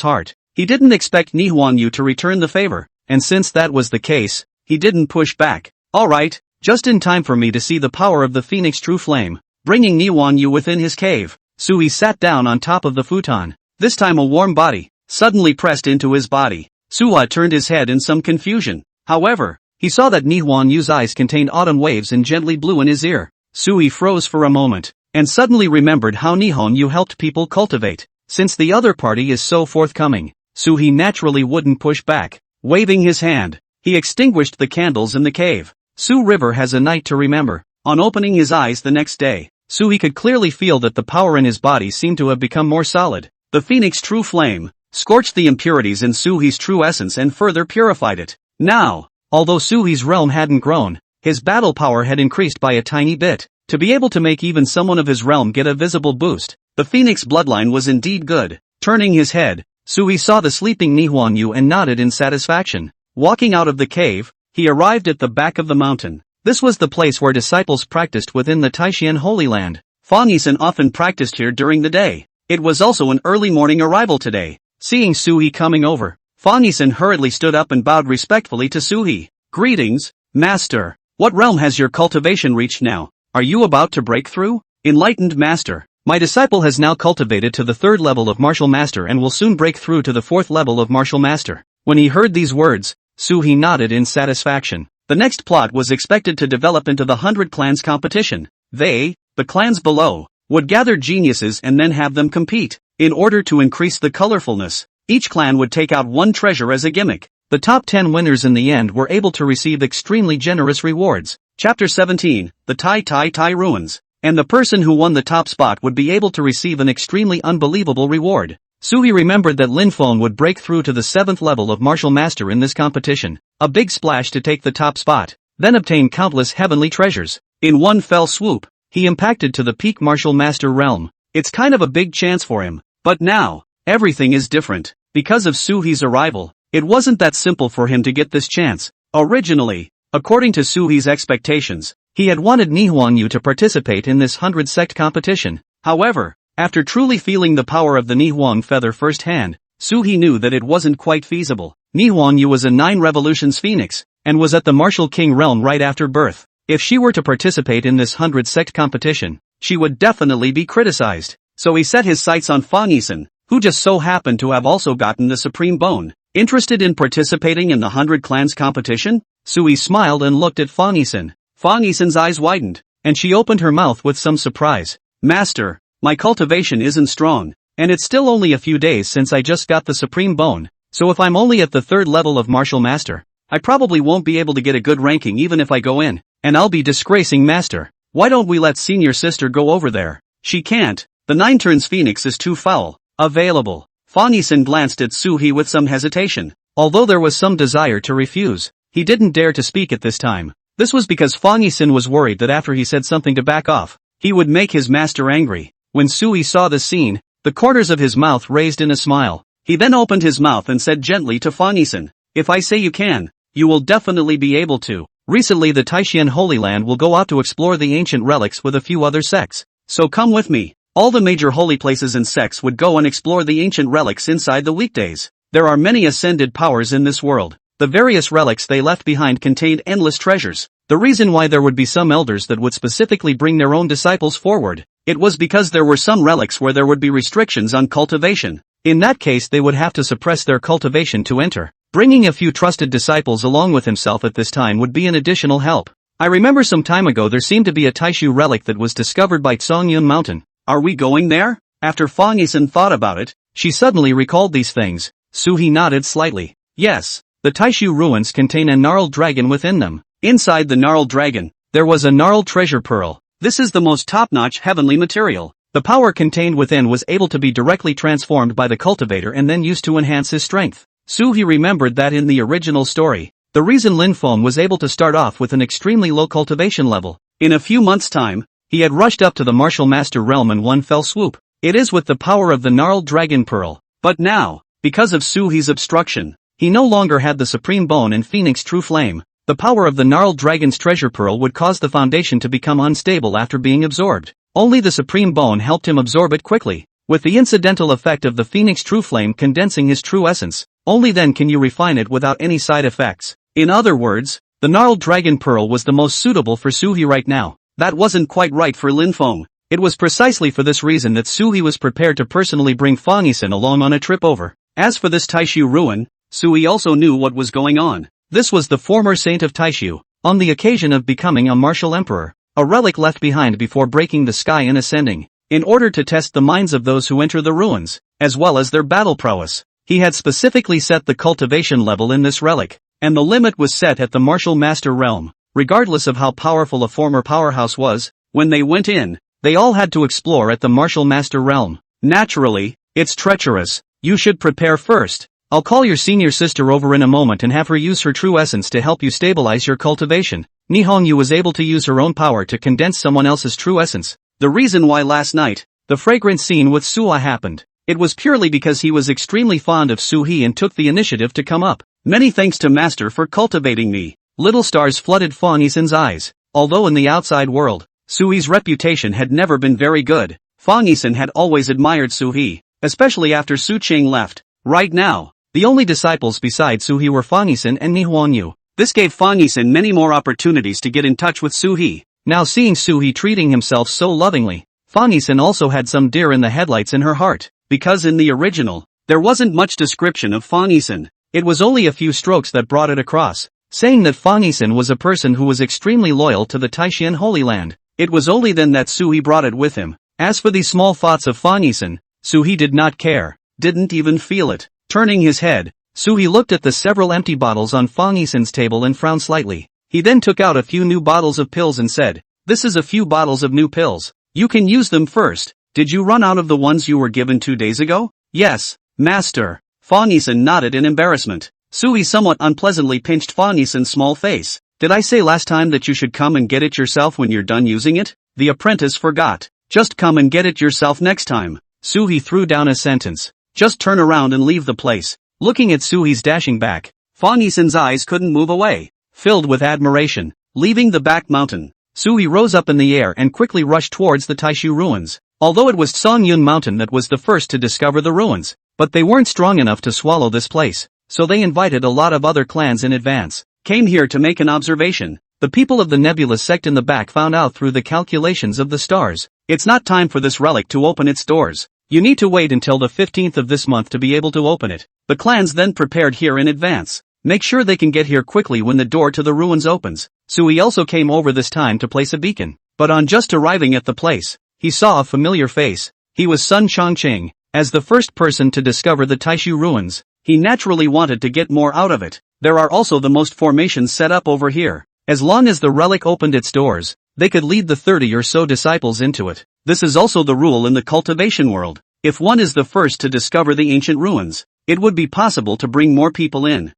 heart. He didn't expect Nihuan Yu to return the favor, and since that was the case, he didn't push back. Alright, just in time for me to see the power of the Phoenix True Flame. Bringing Nihuan Yu within his cave, Sui sat down on top of the futon. This time a warm body suddenly pressed into his body. Suha turned his head in some confusion. However, he saw that Nihuan Yu's eyes contained autumn waves and gently blew in his ear. Sui froze for a moment, and suddenly remembered how Nihuan Yu helped people cultivate. Since the other party is so forthcoming, Sui naturally wouldn't push back. Waving his hand, he extinguished the candles in the cave. Su River has a night to remember. On opening his eyes the next day, Sui could clearly feel that the power in his body seemed to have become more solid. The Phoenix True Flame scorched the impurities in Sui's true essence and further purified it. Now, although Sui's realm hadn't grown, his battle power had increased by a tiny bit. To be able to make even someone of his realm get a visible boost, the Phoenix bloodline was indeed good. Turning his head, Sui saw the sleeping Nihuan Yu and nodded in satisfaction. Walking out of the cave, he arrived at the back of the mountain. This was the place where disciples practiced within the Taishan Holy Land. Fong Yuan often practiced here during the day. It was also an early morning arrival today. Seeing Sui coming over, Fong Yuan hurriedly stood up and bowed respectfully to Sui. Greetings, Master. What realm has your cultivation reached now? Are you about to break through? Enlightened Master, my disciple has now cultivated to the 3rd level of Martial Master and will soon break through to the 4th level of Martial Master. When he heard these words, Sui nodded in satisfaction. The next plot was expected to develop into the 100 Clans competition. They, the clans below, would gather geniuses and then have them compete. In order to increase the colorfulness, each clan would take out one treasure as a gimmick. The top 10 winners in the end were able to receive extremely generous rewards. Chapter 17, the Tai Ruins. And the person who won the top spot would be able to receive an extremely unbelievable reward. Sui remembered that Lin Feng would break through to the 7th level of Martial Master in this competition. A big splash to take the top spot, then obtain countless heavenly treasures. In one fell swoop, he impacted to the peak Martial Master realm. It's kind of a big chance for him. But now, everything is different. Because of Sui's arrival, it wasn't that simple for him to get this chance. Originally, According to Suhi's expectations, he had wanted Nihonyu to participate in this 100 sect competition. However, after truly feeling the power of the Nihon feather firsthand, Suhi knew that it wasn't quite feasible. Nihonyu was a 9 revolutions phoenix, and was at the martial king realm right after birth. If she were to participate in this 100 sect competition, she would definitely be criticized. So he set his sights on Fong Yuan, who just so happened to have also gotten the supreme bone. Interested in participating in the 100 clans competition? Suhi smiled and looked at Fong Yuan. Fong Yuan's eyes widened, and she opened her mouth with some surprise. Master, my cultivation isn't strong, and it's still only a few days since I just got the supreme bone, so if I'm only at the 3rd level of martial master, I probably won't be able to get a good ranking even if I go in, and I'll be disgracing master. Why don't we let senior sister go over there? She can't, the 9 turns phoenix is too foul. Available. Fong Yuan glanced at Suhi with some hesitation. Although there was some desire to refuse, he didn't dare to speak at this time. This was because Fong Yuan was worried that after he said something to back off, he would make his master angry. When Suhi saw the scene, the corners of his mouth raised in a smile. He then opened his mouth and said gently to Fong Yuan, if I say you can, you will definitely be able to. Recently the Taishan Holy Land will go out to explore the ancient relics with a few other sects. So come with me. All the major holy places and sects would go and explore the ancient relics inside the weekdays. There are many ascended powers in this world. The various relics they left behind contained endless treasures. The reason why there would be some elders that would specifically bring their own disciples forward, it was because there were some relics where there would be restrictions on cultivation. In that case they would have to suppress their cultivation to enter. Bringing a few trusted disciples along with himself at this time would be an additional help. I remember some time ago there seemed to be a Taiu relic that was discovered by Tsongyun Mountain. Are we going there? After Fong Yuan thought about it, she suddenly recalled these things. Suhi nodded slightly. Yes, the Taiu ruins contain a gnarled dragon within them. Inside the gnarled dragon, there was a gnarled treasure pearl. This is the most top-notch heavenly material. The power contained within was able to be directly transformed by the cultivator and then used to enhance his strength. Suhi remembered that in the original story, the reason Lin Feng was able to start off with an extremely low cultivation level, in a few months' time, he had rushed up to the martial master realm in one fell swoop. It is with the power of the gnarled dragon pearl. But now, because of Suhi's obstruction, he no longer had the supreme bone and Phoenix true flame. The power of the gnarled dragon's treasure pearl would cause the foundation to become unstable after being absorbed. Only the supreme bone helped him absorb it quickly, with the incidental effect of the Phoenix true flame condensing his true essence. Only then can you refine it without any side effects. In other words, the gnarled dragon pearl was the most suitable for Suhi right now. That wasn't quite right for Lin Feng. It was precisely for this reason that Suhi was prepared to personally bring Fong Yuan along on a trip over. As for this Taishu ruin, Suhi also knew what was going on. This was the former saint of Taishu, on the occasion of becoming a martial emperor, a relic left behind before breaking the sky and ascending. In order to test the minds of those who enter the ruins, as well as their battle prowess, he had specifically set the cultivation level in this relic, and the limit was set at the martial master realm. Regardless of how powerful a former powerhouse was, when they went in, they all had to explore at the martial master realm. Naturally, it's treacherous. You should prepare first. I'll call your senior sister over in a moment and have her use her true essence to help you stabilize your cultivation. Nihonyu was able to use her own power to condense someone else's true essence. The reason why last night, the fragrant scene with Suha happened, it was purely because he was extremely fond of Suhi and took the initiative to come up. Many thanks to Master for cultivating me. Little stars flooded Fong Yuan's eyes. Although in the outside world, Suhi's reputation had never been very good, Fong Yuan had always admired Suhi, especially after Su Cheng left. Right now, the only disciples besides Suhi were Fong Yuan and Nihonyu. This gave Fong Yuan many more opportunities to get in touch with Suhi. Now seeing Suhi treating himself so lovingly, Fong Yuan also had some deer in the headlights in her heart, because in the original, there wasn't much description of Fong Yuan. It was only a few strokes that brought it across, saying that Fong Yuan was a person who was extremely loyal to the Taishan Holy Land. It was only then that Suhi brought it with him. As for these small thoughts of Fong Yuan, Suhi did not care, didn't even feel it. Turning his head, Suhi looked at the several empty bottles on Fong Yuan's table and frowned slightly. He then took out a few new bottles of pills and said, "This is a few bottles of new pills. You can use them first. Did you run out of the ones you were given 2 days ago?" "Yes, Master." Fong Yuan nodded in embarrassment. Suhi somewhat unpleasantly pinched Fong Yuan's small face. "Did I say last time that you should come and get it yourself when you're done using it?" The apprentice forgot. "Just come and get it yourself next time." Suhi threw down a sentence. "Just turn around and leave the place." Looking at Suhi's dashing back, Fong Yuan's eyes couldn't move away. filled with admiration. Leaving the back mountain, Sui rose up in the air and quickly rushed towards the Taishu ruins. Although it was Songyun Mountain that was the first to discover the ruins, but they weren't strong enough to swallow this place, so they invited a lot of other clans in advance. Came here to make an observation. The people of the Nebula sect in the back found out through the calculations of the stars. It's not time for this relic to open its doors. You need to wait until the 15th of this month to be able to open it. The clans then prepared here in advance. Make sure they can get here quickly when the door to the ruins opens. Sui also came over this time to place a beacon. But on just arriving at the place, he saw a familiar face. He was Sun Chongqing. As the first person to discover the Taishu ruins, he naturally wanted to get more out of it. There are also the most formations set up over here. As long as the relic opened its doors, they could lead the 30 or so disciples into it. This is also the rule in the cultivation world. If one is the first to discover the ancient ruins, it would be possible to bring more people in.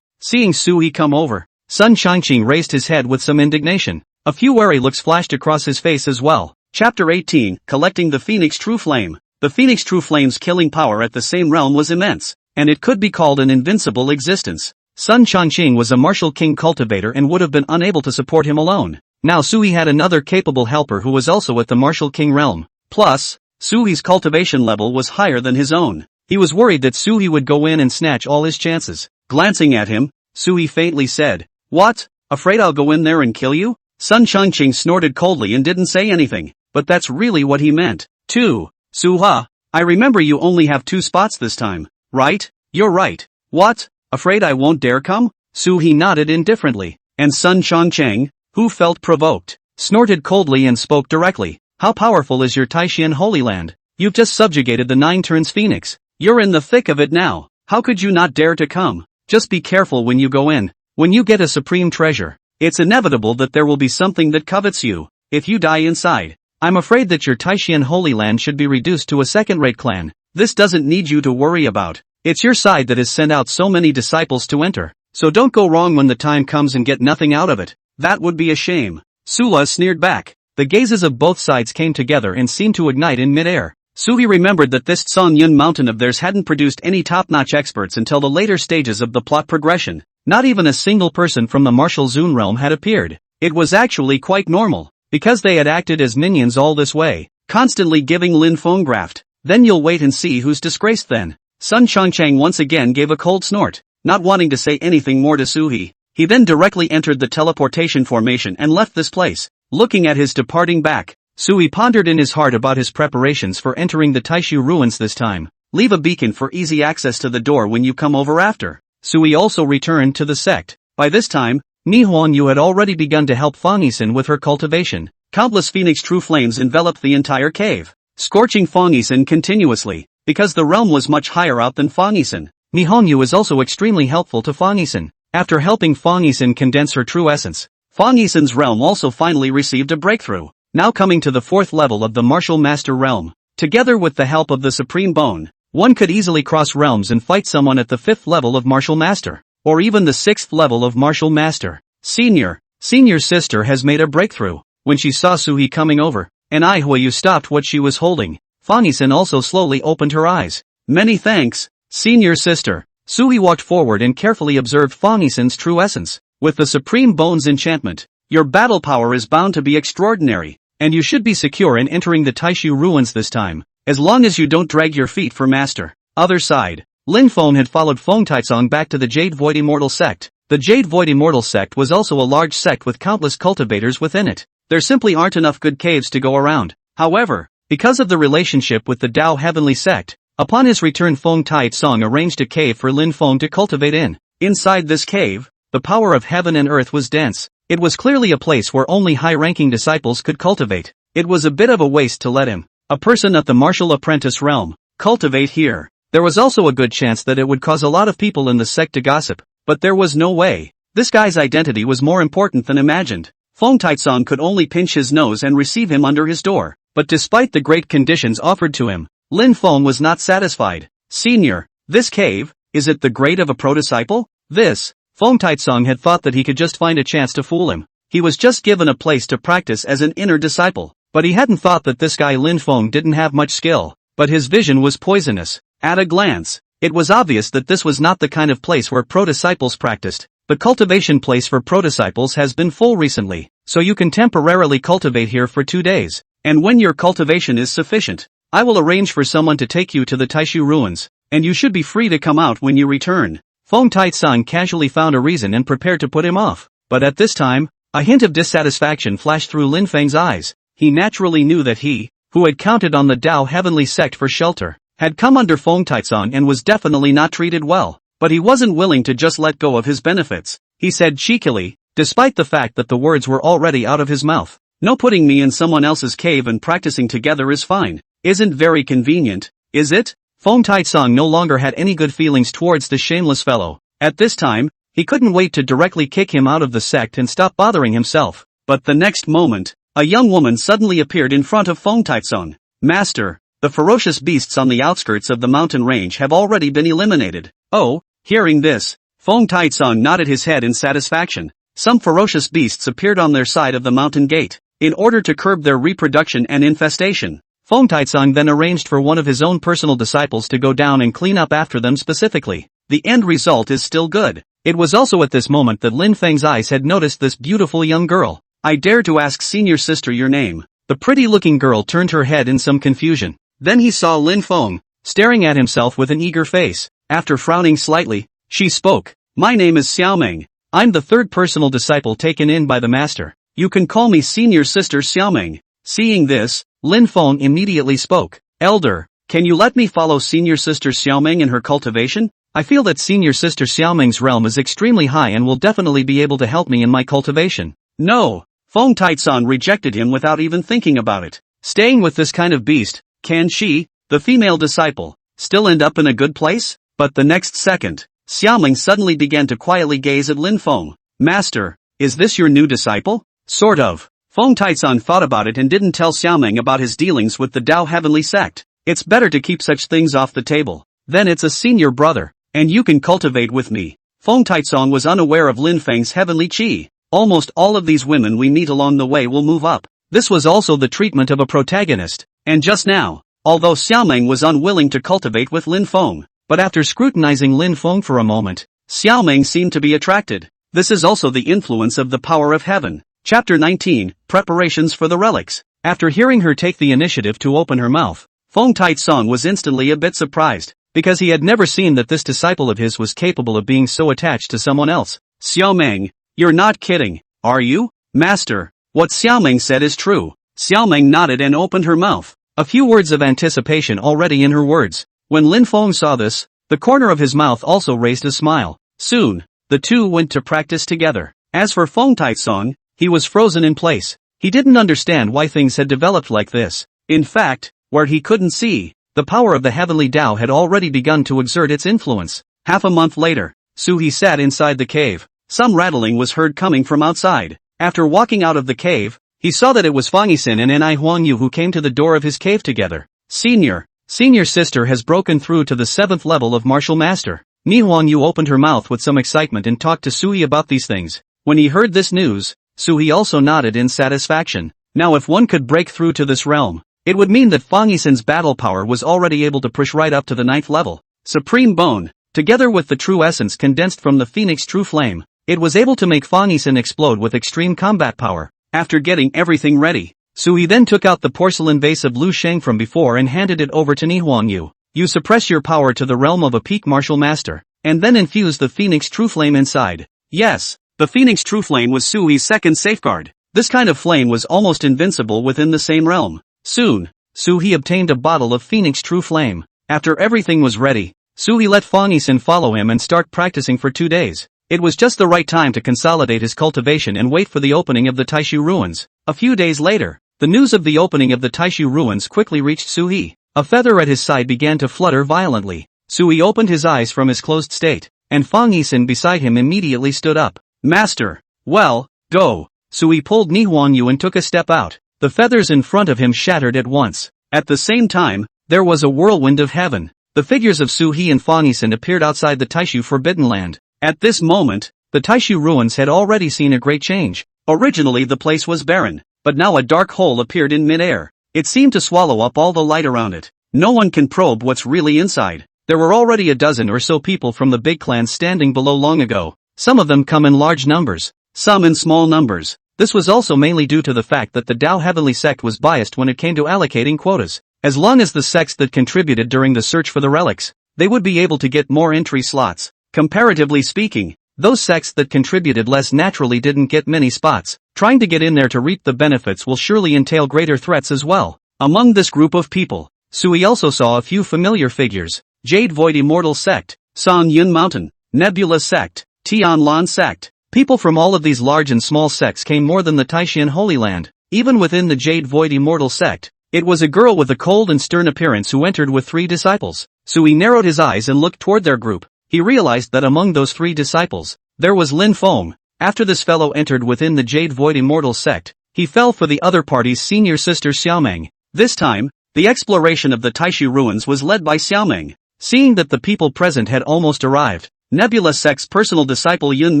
Seeing Sui come over, Sun Chongqing raised his head with some indignation. A few wary looks flashed across his face as well. Chapter 18, Collecting the Phoenix True Flame. The Phoenix True Flame's killing power at the same realm was immense, and it could be called an invincible existence. Sun Chongqing was a martial king cultivator and would have been unable to support him alone. Now Sui had another capable helper who was also at the martial king realm. Plus, Sui's cultivation level was higher than his own. He was worried that Sui would go in and snatch all his chances. Glancing at him, Sui faintly said, "What? Afraid I'll go in there and kill you?" Sun Chongqing snorted coldly and didn't say anything, but that's really what he meant. Suha, I remember you only have 2 spots this time, right? You're right. What? Afraid I won't dare come? Suhi nodded indifferently, and Sun Chongqing, who felt provoked, snorted coldly and spoke directly. How powerful is your Taishan Holy Land? You've just subjugated the 9 turns Phoenix. You're in the thick of it now. How could you not dare to come? Just be careful when you go in. When you get a supreme treasure, it's inevitable that there will be something that covets you. If you die inside, I'm afraid that your Taishan Holy Land should be reduced to a second-rate clan. This doesn't need you to worry about. It's your side that has sent out so many disciples to enter, so don't go wrong when the time comes and get nothing out of it. That would be a shame. Sula sneered back. The gazes of both sides came together and seemed to ignite in mid-air. Sui remembered that this Songyun Mountain of theirs hadn't produced any top-notch experts until the later stages of the plot progression. Not even a single person from the martial Zun realm had appeared. It was actually quite normal, because they had acted as minions all this way, constantly giving Lin Feng graft. Then you'll wait and see who's disgraced then. Sun Chongqing once again gave a cold snort, not wanting to say anything more to Suhi. He then directly entered the teleportation formation and left this place. Looking at his departing back, Sui pondered in his heart about his preparations for entering the Taishu ruins this time. Leave a beacon for easy access to the door when you come over after. Sui also returned to the sect. By this time, Mi Huanyu had already begun to help Fong Yisan with her cultivation. Countless Phoenix True Flames enveloped the entire cave, scorching Fong Yisan continuously. Because the realm was much higher out than Fong Yisan, Mi Huanyu is also extremely helpful to Fong Yisan. After helping Fong Yisan condense her true essence, Fong Yisan's realm also finally received a breakthrough, now coming to the 4th level of the Martial Master realm. Together with the help of the Supreme Bone, one could easily cross realms and fight someone at the 5th level of Martial Master, or even the 6th level of Martial Master. Senior's sister has made a breakthrough. When she saw Suhi coming over, and Huayu stopped what she was holding, Fong Yisan also slowly opened her eyes. Many thanks, senior sister. Suhi walked forward and carefully observed Fong Yisan's true essence. With the Supreme Bone's enchantment, your battle power is bound to be extraordinary, and you should be secure in entering the Taishu ruins this time, as long as you don't drag your feet for master. Other side, Lin Feng had followed Feng Taicong back to the Jade Void Immortal sect. The Jade Void Immortal sect was also a large sect with countless cultivators within it. There simply aren't enough good caves to go around. However, because of the relationship with the Dao Heavenly sect, upon his return Feng Taicong arranged a cave for Lin Feng to cultivate in. Inside this cave, the power of heaven and earth was dense. It was clearly a place where only high-ranking disciples could cultivate. It was a bit of a waste to let him, a person at the martial apprentice realm, cultivate here. There was also a good chance that it would cause a lot of people in the sect to gossip, but there was no way. This guy's identity was more important than imagined. Feng Taicong could only pinch his nose and receive him under his door. But despite the great conditions offered to him, Lin Feng was not satisfied. Senior, this cave, is it the grade of a pro-disciple? Feng Taicong had thought that he could just find a chance to fool him. He was just given a place to practice as an inner disciple. But he hadn't thought that this guy Lin Feng didn't have much skill. But his vision was poisonous. At a glance, it was obvious that this was not the kind of place where pro-disciples practiced. The cultivation place for pro-disciples has been full recently, so you can temporarily cultivate here for 2 days, and when your cultivation is sufficient, I will arrange for someone to take you to the Taishu ruins, and you should be free to come out when you return. Fong Taitsang casually found a reason and prepared to put him off, but at this time, a hint of dissatisfaction flashed through Lin Feng's eyes. He naturally knew that he, who had counted on the Dao Heavenly sect for shelter, had come under Fong Taitsang and was definitely not treated well, but he wasn't willing to just let go of his benefits. He said cheekily, despite the fact that the words were already out of his mouth, "No, putting me in someone else's cave and practicing together is fine. Isn't very convenient, is it?" Fong Taitsang no longer had any good feelings towards the shameless fellow. At this time, he couldn't wait to directly kick him out of the sect and stop bothering himself. But the next moment, a young woman suddenly appeared in front of Fong Taitsang. "Master, the ferocious beasts on the outskirts of the mountain range have already been eliminated." Oh, hearing this, Fong Taitsang nodded his head in satisfaction. Some ferocious beasts appeared on their side of the mountain gate. In order to curb their reproduction and infestation, Fong Taitsang then arranged for one of his own personal disciples to go down and clean up after them specifically. The end result is still good. It was also at this moment that Lin Feng's eyes had noticed this beautiful young girl. "I dare to ask senior sister your name." The pretty-looking girl turned her head in some confusion. Then he saw Lin Feng, staring at himself with an eager face. After frowning slightly, she spoke. "My name is Xiaoming. I'm the third personal disciple taken in by the master. You can call me senior sister Xiaoming." Seeing this, Lin Feng immediately spoke. "Elder, can you let me follow senior sister Xiaoming in her cultivation? I feel that senior sister Xiaoming's realm is extremely high and will definitely be able to help me in my cultivation." "No." Fong Taitsang rejected him without even thinking about it. Staying with this kind of beast, can she, the female disciple, still end up in a good place? But the next second, Xiaoming suddenly began to quietly gaze at Lin Feng. "Master, is this your new disciple?" "Sort of." Fong Taitsang thought about it and didn't tell Xiaoming about his dealings with the Dao Heavenly sect. It's better to keep such things off the table. Then it's a senior brother, and you can cultivate with me. Fong Taitsang was unaware of Lin Feng's heavenly qi. Almost all of these women we meet along the way will move up. This was also the treatment of a protagonist. And just now, although Xiaoming was unwilling to cultivate with Lin Feng, but after scrutinizing Lin Feng for a moment, Xiaoming seemed to be attracted. This is also the influence of the power of heaven. Chapter 19, Preparations for the Relics. After hearing her take the initiative to open her mouth, Fong Taitsang was instantly a bit surprised, because he had never seen that this disciple of his was capable of being so attached to someone else. "Xiaoming, you're not kidding, are you?" "Master, what Xiaoming said is true." Xiaoming nodded and opened her mouth, a few words of anticipation already in her words. When Lin Feng saw this, the corner of his mouth also raised a smile. Soon, the two went to practice together. As for Fong Taitsang, he was frozen in place. He didn't understand why things had developed like this. In fact, where he couldn't see, the power of the heavenly Dao had already begun to exert its influence. Half a month later, Suhi sat inside the cave. Some rattling was heard coming from outside. After walking out of the cave, he saw that it was Fang Yixin and Ni Huangyu who came to the door of his cave together. Senior sister has broken through to the 7th level of martial master. Ni Huangyu opened her mouth with some excitement and talked to Suhi about these things. When he heard this news, Suhi also nodded in satisfaction. Now if one could break through to this realm, it would mean that Fang Yixin's battle power was already able to push right up to the 9th level. Supreme Bone, together with the true essence condensed from the Phoenix True Flame, it was able to make Fang Yixin explode with extreme combat power. After getting everything ready, Suhi then took out the porcelain vase of Lu Sheng from before and handed it over to Ni Huangyu. "You suppress your power to the realm of a peak martial master, and then infuse the Phoenix True Flame inside." Yes, the Phoenix True Flame was Suhi's second safeguard. This kind of flame was almost invincible within the same realm. Soon, Suhi obtained a bottle of Phoenix True Flame. After everything was ready, Suhi let Fang Yixin follow him and start practicing for 2 days. It was just the right time to consolidate his cultivation and wait for the opening of the Taishu ruins. A few days later, the news of the opening of the Taishu ruins quickly reached Suhi. A feather at his side began to flutter violently. Suhi opened his eyes from his closed state, and Fang Yixin beside him immediately stood up. "Master, well, go." Suhi pulled Ni Huangyu and took a step out. The feathers in front of him shattered at once. At the same time, there was a whirlwind of heaven. The figures of Suhi and Fang Yixin appeared outside the Taishu Forbidden Land. At this moment, the Taishu ruins had already seen a great change. Originally the place was barren, but now a dark hole appeared in mid-air. It seemed to swallow up all the light around it. No one can probe what's really inside. There were already a dozen or so people from the big clans standing below long ago. Some of them come in large numbers, some in small numbers. This was also mainly due to the fact that the Dao Heavenly sect was biased when it came to allocating quotas. As long as the sects that contributed during the search for the relics, they would be able to get more entry slots. Comparatively speaking, those sects that contributed less naturally didn't get many spots. Trying to get in there to reap the benefits will surely entail greater threats as well. Among this group of people, Sui also saw a few familiar figures: Jade Void Immortal Sect, Song Yun Mountain, Nebula Sect, Tian Lan Sect. People from all of these large and small sects came more than the Taishan Holy Land. Even within the Jade Void Immortal Sect, it was a girl with a cold and stern appearance who entered with 3 disciples. Sui narrowed his eyes and looked toward their group. He realized that among those 3 disciples, there was Lin Fong. After this fellow entered within the Jade Void Immortal Sect, he fell for the other party's senior sister Xiaomeng. This time, the exploration of the Taishu ruins was led by Xiaomeng. Seeing that the people present had almost arrived, Nebula Sect's personal disciple Yun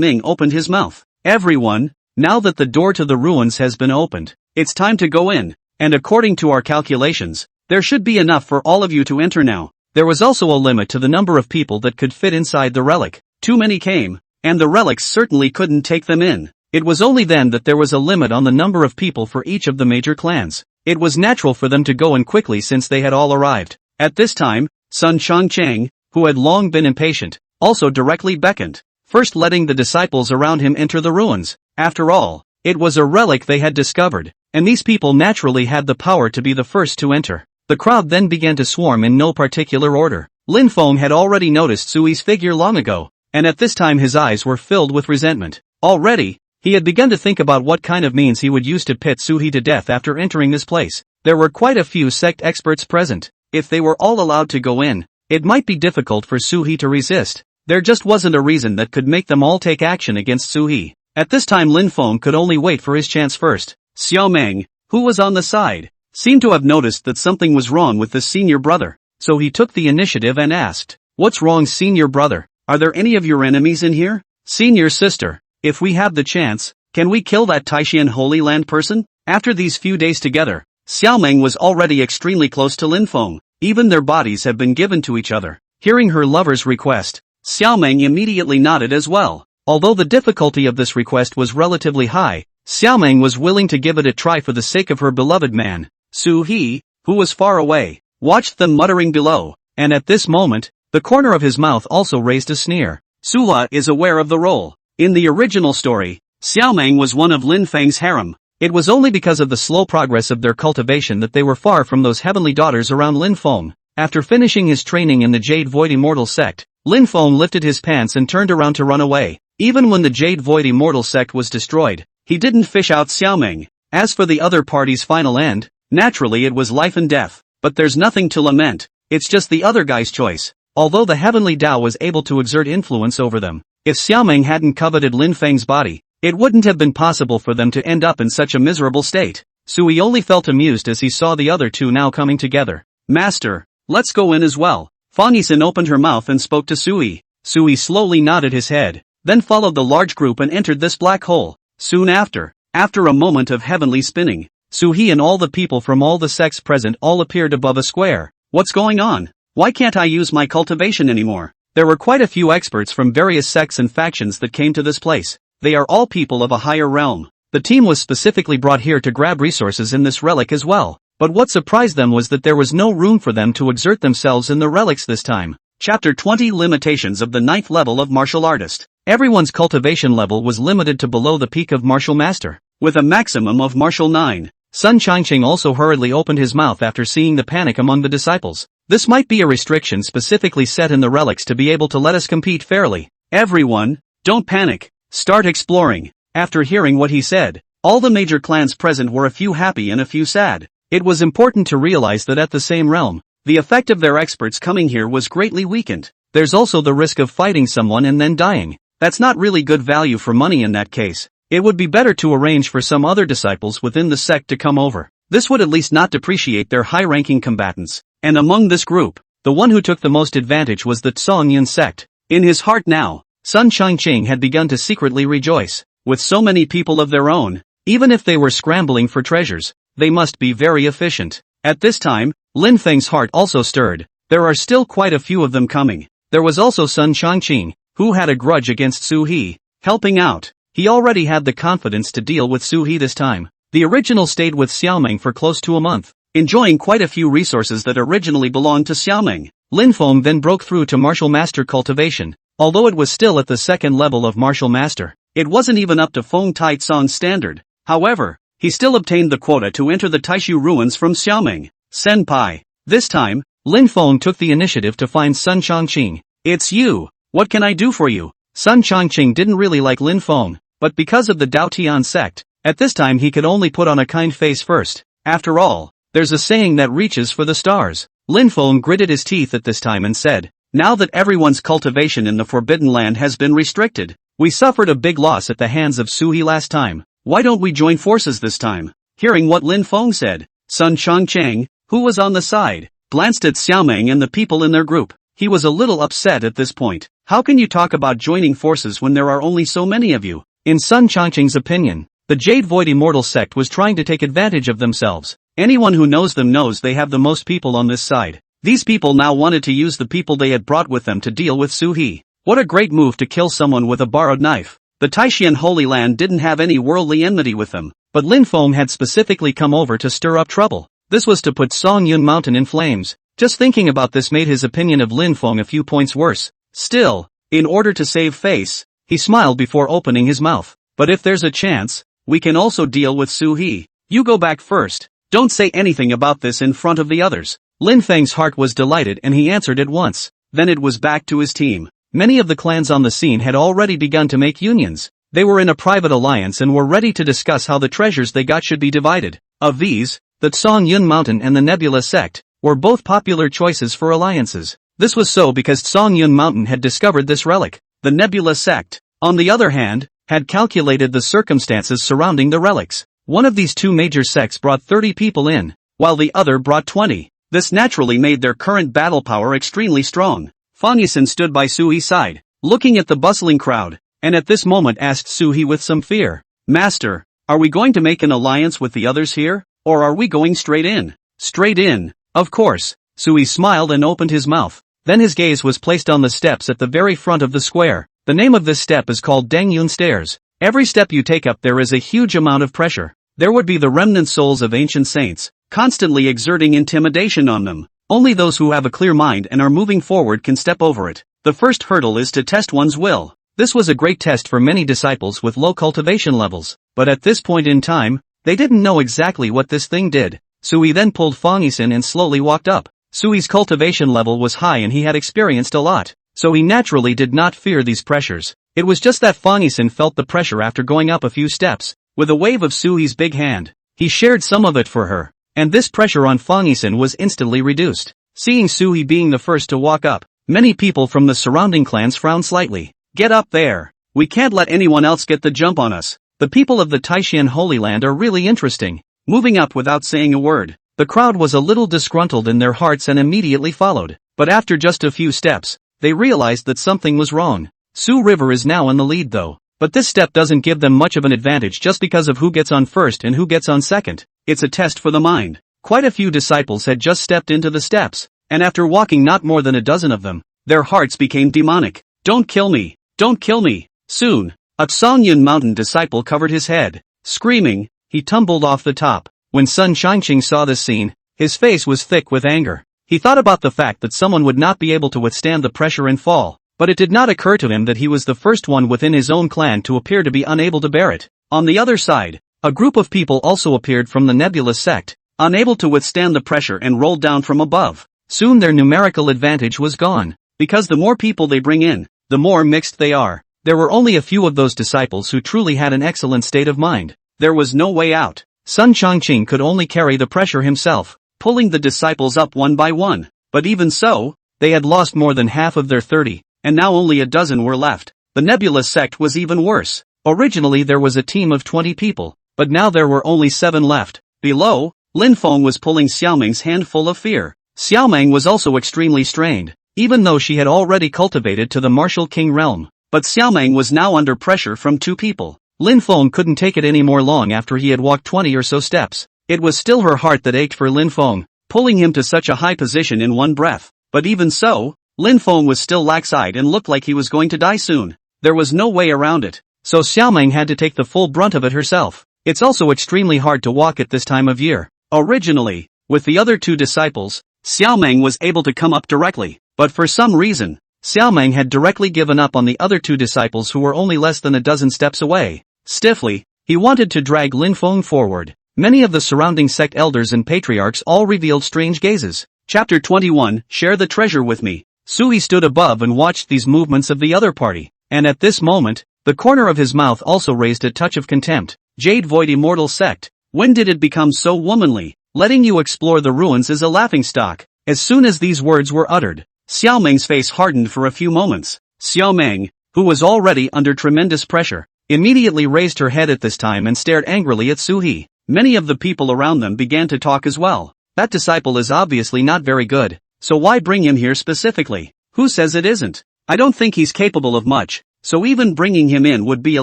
Ming opened his mouth. Everyone, now that the door to the ruins has been opened, it's time to go in, and according to our calculations, there should be enough for all of you to enter now. There was also a limit to the number of people that could fit inside the relic. Too many came, and the relics certainly couldn't take them in. It was only then that there was a limit on the number of people for each of the major clans. It was natural for them to go in quickly since they had all arrived. At this time, Sun Changcheng, who had long been impatient, also directly beckoned, first letting the disciples around him enter the ruins. After all, it was a relic they had discovered, and these people naturally had the power to be the first to enter. The crowd then began to swarm in no particular order. Lin Feng had already noticed Sui's figure long ago, and at this time his eyes were filled with resentment. Already, he had begun to think about what kind of means he would use to pit Sui to death after entering this place. There were quite a few sect experts present. If they were all allowed to go in, it might be difficult for Sui to resist. There just wasn't a reason that could make them all take action against Sui. At this time Lin Feng could only wait for his chance first. Xiaomeng, who was on the side, seemed to have noticed that something was wrong with the senior brother, so he took the initiative and asked, "What's wrong, senior brother? Are there any of your enemies in here?" "Senior sister, if we have the chance, can we kill that Taishan Holy Land person?" After these few days together, Xiaomeng was already extremely close to Lin Feng. Even their bodies have been given to each other. Hearing her lover's request, Xiaomeng immediately nodded as well. Although the difficulty of this request was relatively high, Xiaomeng was willing to give it a try for the sake of her beloved man. Su He, who was far away, watched them muttering below, and at this moment, the corner of his mouth also raised a sneer. Sula is aware of the role. In the original story, Xiaomeng was one of Lin Feng's harem. It was only because of the slow progress of their cultivation that they were far from those heavenly daughters around Lin Feng. After finishing his training in the Jade Void Immortal Sect, Lin Feng lifted his pants and turned around to run away. Even when the Jade Void Immortal Sect was destroyed, he didn't fish out Xiaomeng. As for the other party's final end, naturally it was life and death, but there's nothing to lament, it's just the other guy's choice. Although the Heavenly Dao was able to exert influence over them, if Xiaomeng hadn't coveted Lin Feng's body, it wouldn't have been possible for them to end up in such a miserable state. Sui only felt amused as he saw the other two now coming together. "Master, let's go in as well." Fong Yuan opened her mouth and spoke to Sui. Sui slowly nodded his head, then followed the large group and entered this black hole. Soon after a moment of heavenly spinning, Sui and all the people from all the sects present all appeared above a square. "What's going on? Why can't I use my cultivation anymore?" There were quite a few experts from various sects and factions that came to this place. They are all people of a higher realm. The team was specifically brought here to grab resources in this relic as well. But what surprised them was that there was no room for them to exert themselves in the relics this time. Chapter 20 Limitations of the 9th level of Martial Artist. Everyone's cultivation level was limited to below the peak of Martial Master, with a maximum of Martial 9. Sun Changcheng also hurriedly opened his mouth after seeing the panic among the disciples. This might be a restriction specifically set in the relics to be able to let us compete fairly. "Everyone, don't panic. Start exploring." After hearing what he said, all the major clans present were a few happy and a few sad. It was important to realize that at the same realm, the effect of their experts coming here was greatly weakened. There's also the risk of fighting someone and then dying. That's not really good value for money in that case. It would be better to arrange for some other disciples within the sect to come over. This would at least not depreciate their high-ranking combatants. And among this group, the one who took the most advantage was the Song Yun sect. In his heart now, Sun Changcheng had begun to secretly rejoice. With so many people of their own, even if they were scrambling for treasures, they must be very efficient. At this time, Lin Feng's heart also stirred. There are still quite a few of them coming. There was also Sun Changcheng, who had a grudge against Su He. helping out. He already had the confidence to deal with Su He this time. The original stayed with Xiaoming for close to a month, enjoying quite a few resources that originally belonged to Xiaoming. Lin Feng then broke through to martial master cultivation. Although it was still at the second level of martial master, it wasn't even up to Feng Taicang's standard. However, he still obtained the quota to enter the Taiu ruins from Xiaoming. Senpai. This time, Lin Feng took the initiative to find Sun Chongqing. It's you. What can I do for you? Sun Chongqing didn't really like Lin Feng, but because of the Dao Sect, at this time he could only put on a kind face first. After all, there's a saying that reaches for the stars. Lin Feng gritted his teeth at this time and said, now that everyone's cultivation in the Forbidden Land has been restricted, we suffered a big loss at the hands of Su He last time. Why don't we join forces this time? Hearing what Lin Feng said, Sun Chongqing, who was on the side, glanced at Xiaoming and the people in their group. He was a little upset at this point. How can you talk about joining forces when there are only so many of you? In Sun Chongqing's opinion, the Jade Void Immortal sect was trying to take advantage of themselves. Anyone who knows them knows they have the most people on this side. These people now wanted to use the people they had brought with them to deal with Su He. What a great move to kill someone with a borrowed knife. The Taishan Holy Land didn't have any worldly enmity with them, but Lin Feng had specifically come over to stir up trouble. This was to put Song Yun Mountain in flames. Just thinking about this made his opinion of Lin Feng a few points worse. Still, in order to save face, he smiled before opening his mouth. But if there's a chance, we can also deal with Su He. You go back first. Don't say anything about this in front of the others. Lin Feng's heart was delighted and he answered at once. Then it was back to his team. Many of the clans on the scene had already begun to make unions. They were in a private alliance and were ready to discuss how the treasures they got should be divided. Of these, the Song Yun Mountain and the Nebula Sect were both popular choices for alliances. This was so because Song Yun Mountain had discovered this relic. The Nebula Sect, on the other hand, had calculated the circumstances surrounding the relics. One of these two major sects brought 30 people in, while the other brought 20. This naturally made their current battle power extremely strong. Fong Yuan stood by Su He's side, looking at the bustling crowd, and at this moment asked Su He with some fear, Master, are we going to make an alliance with the others here, or are we going straight in? Straight in, of course. Su He smiled and opened his mouth. Then his gaze was placed on the steps at the very front of the square. The name of this step is called Dangyun Stairs. Every step you take up there is a huge amount of pressure. There would be the remnant souls of ancient saints, constantly exerting intimidation on them. Only those who have a clear mind and are moving forward can step over it. The first hurdle is to test one's will. This was a great test for many disciples with low cultivation levels, but at this point in time, they didn't know exactly what this thing did. Sui then pulled Fong Yuan and slowly walked up. Sui's cultivation level was high and he had experienced a lot, so he naturally did not fear these pressures. It was just that Fong Yuan felt the pressure after going up a few steps. With a wave of Sui's big hand, he shared some of it for her, and this pressure on Fong Yuan was instantly reduced. Seeing Sui being the first to walk up, many people from the surrounding clans frowned slightly. Get up there. We can't let anyone else get the jump on us. The people of the Taishan Holy Land are really interesting. Moving up without saying a word, the crowd was a little disgruntled in their hearts and immediately followed. But after just a few steps, they realized that something was wrong. Su River is now in the lead though. But this step doesn't give them much of an advantage just because of who gets on first and who gets on second. It's a test for the mind. Quite a few disciples had just stepped into the steps, and after walking not more than a dozen of them, their hearts became demonic. Don't kill me! Don't kill me! Soon, a Songyun Mountain disciple covered his head. Screaming, he tumbled off the top. When Sun Chongqing saw this scene, his face was thick with anger. He thought about the fact that someone would not be able to withstand the pressure and fall. But it did not occur to him that he was the first one within his own clan to appear to be unable to bear it. On the other side, a group of people also appeared from the Nebula Sect, unable to withstand the pressure and rolled down from above. Soon their numerical advantage was gone, because the more people they bring in, the more mixed they are. There were only a few of those disciples who truly had an excellent state of mind. There was no way out. Sun Chongqing could only carry the pressure himself, pulling the disciples up one by one. But even so, they had lost more than half of their 30. And now only a dozen were left. The Nebula Sect was even worse. Originally there was a team of 20 people, but now there were only 7 left. Below, Lin Feng was pulling Xiaoming's hand full of fear. Xiaoming was also extremely strained, even though she had already cultivated to the martial king realm. But Xiaoming was now under pressure from 2 people. Lin Feng couldn't take it any more long after he had walked 20 or so steps. It was still her heart that ached for Lin Feng, pulling him to such a high position in one breath. But even so, Lin Feng was still lax-eyed and looked like he was going to die soon. There was no way around it. so Xiaomeng had to take the full brunt of it herself. It's also extremely hard to walk at this time of year. Originally, with the other two disciples, Xiaomeng was able to come up directly, but for some reason, Xiaomeng had directly given up on the other two disciples who were only less than a dozen steps away. Stiffly, he wanted to drag Lin Feng forward. Many of the surrounding sect elders and patriarchs all revealed strange gazes. Chapter 21, Share the treasure with me. Sui stood above and watched these movements of the other party, and at this moment, the corner of his mouth also raised a touch of contempt. Jade Void Immortal Sect, when did it become so womanly? Letting you explore the ruins is a laughingstock. As soon as these words were uttered, Xiaomeng's face hardened for a few moments. Xiaomeng, who was already under tremendous pressure, immediately raised her head at this time and stared angrily at Suhi. Many of the people around them began to talk as well. That disciple is obviously not very good, so why bring him here specifically? Who says it isn't? I don't think he's capable of much, so even bringing him in would be a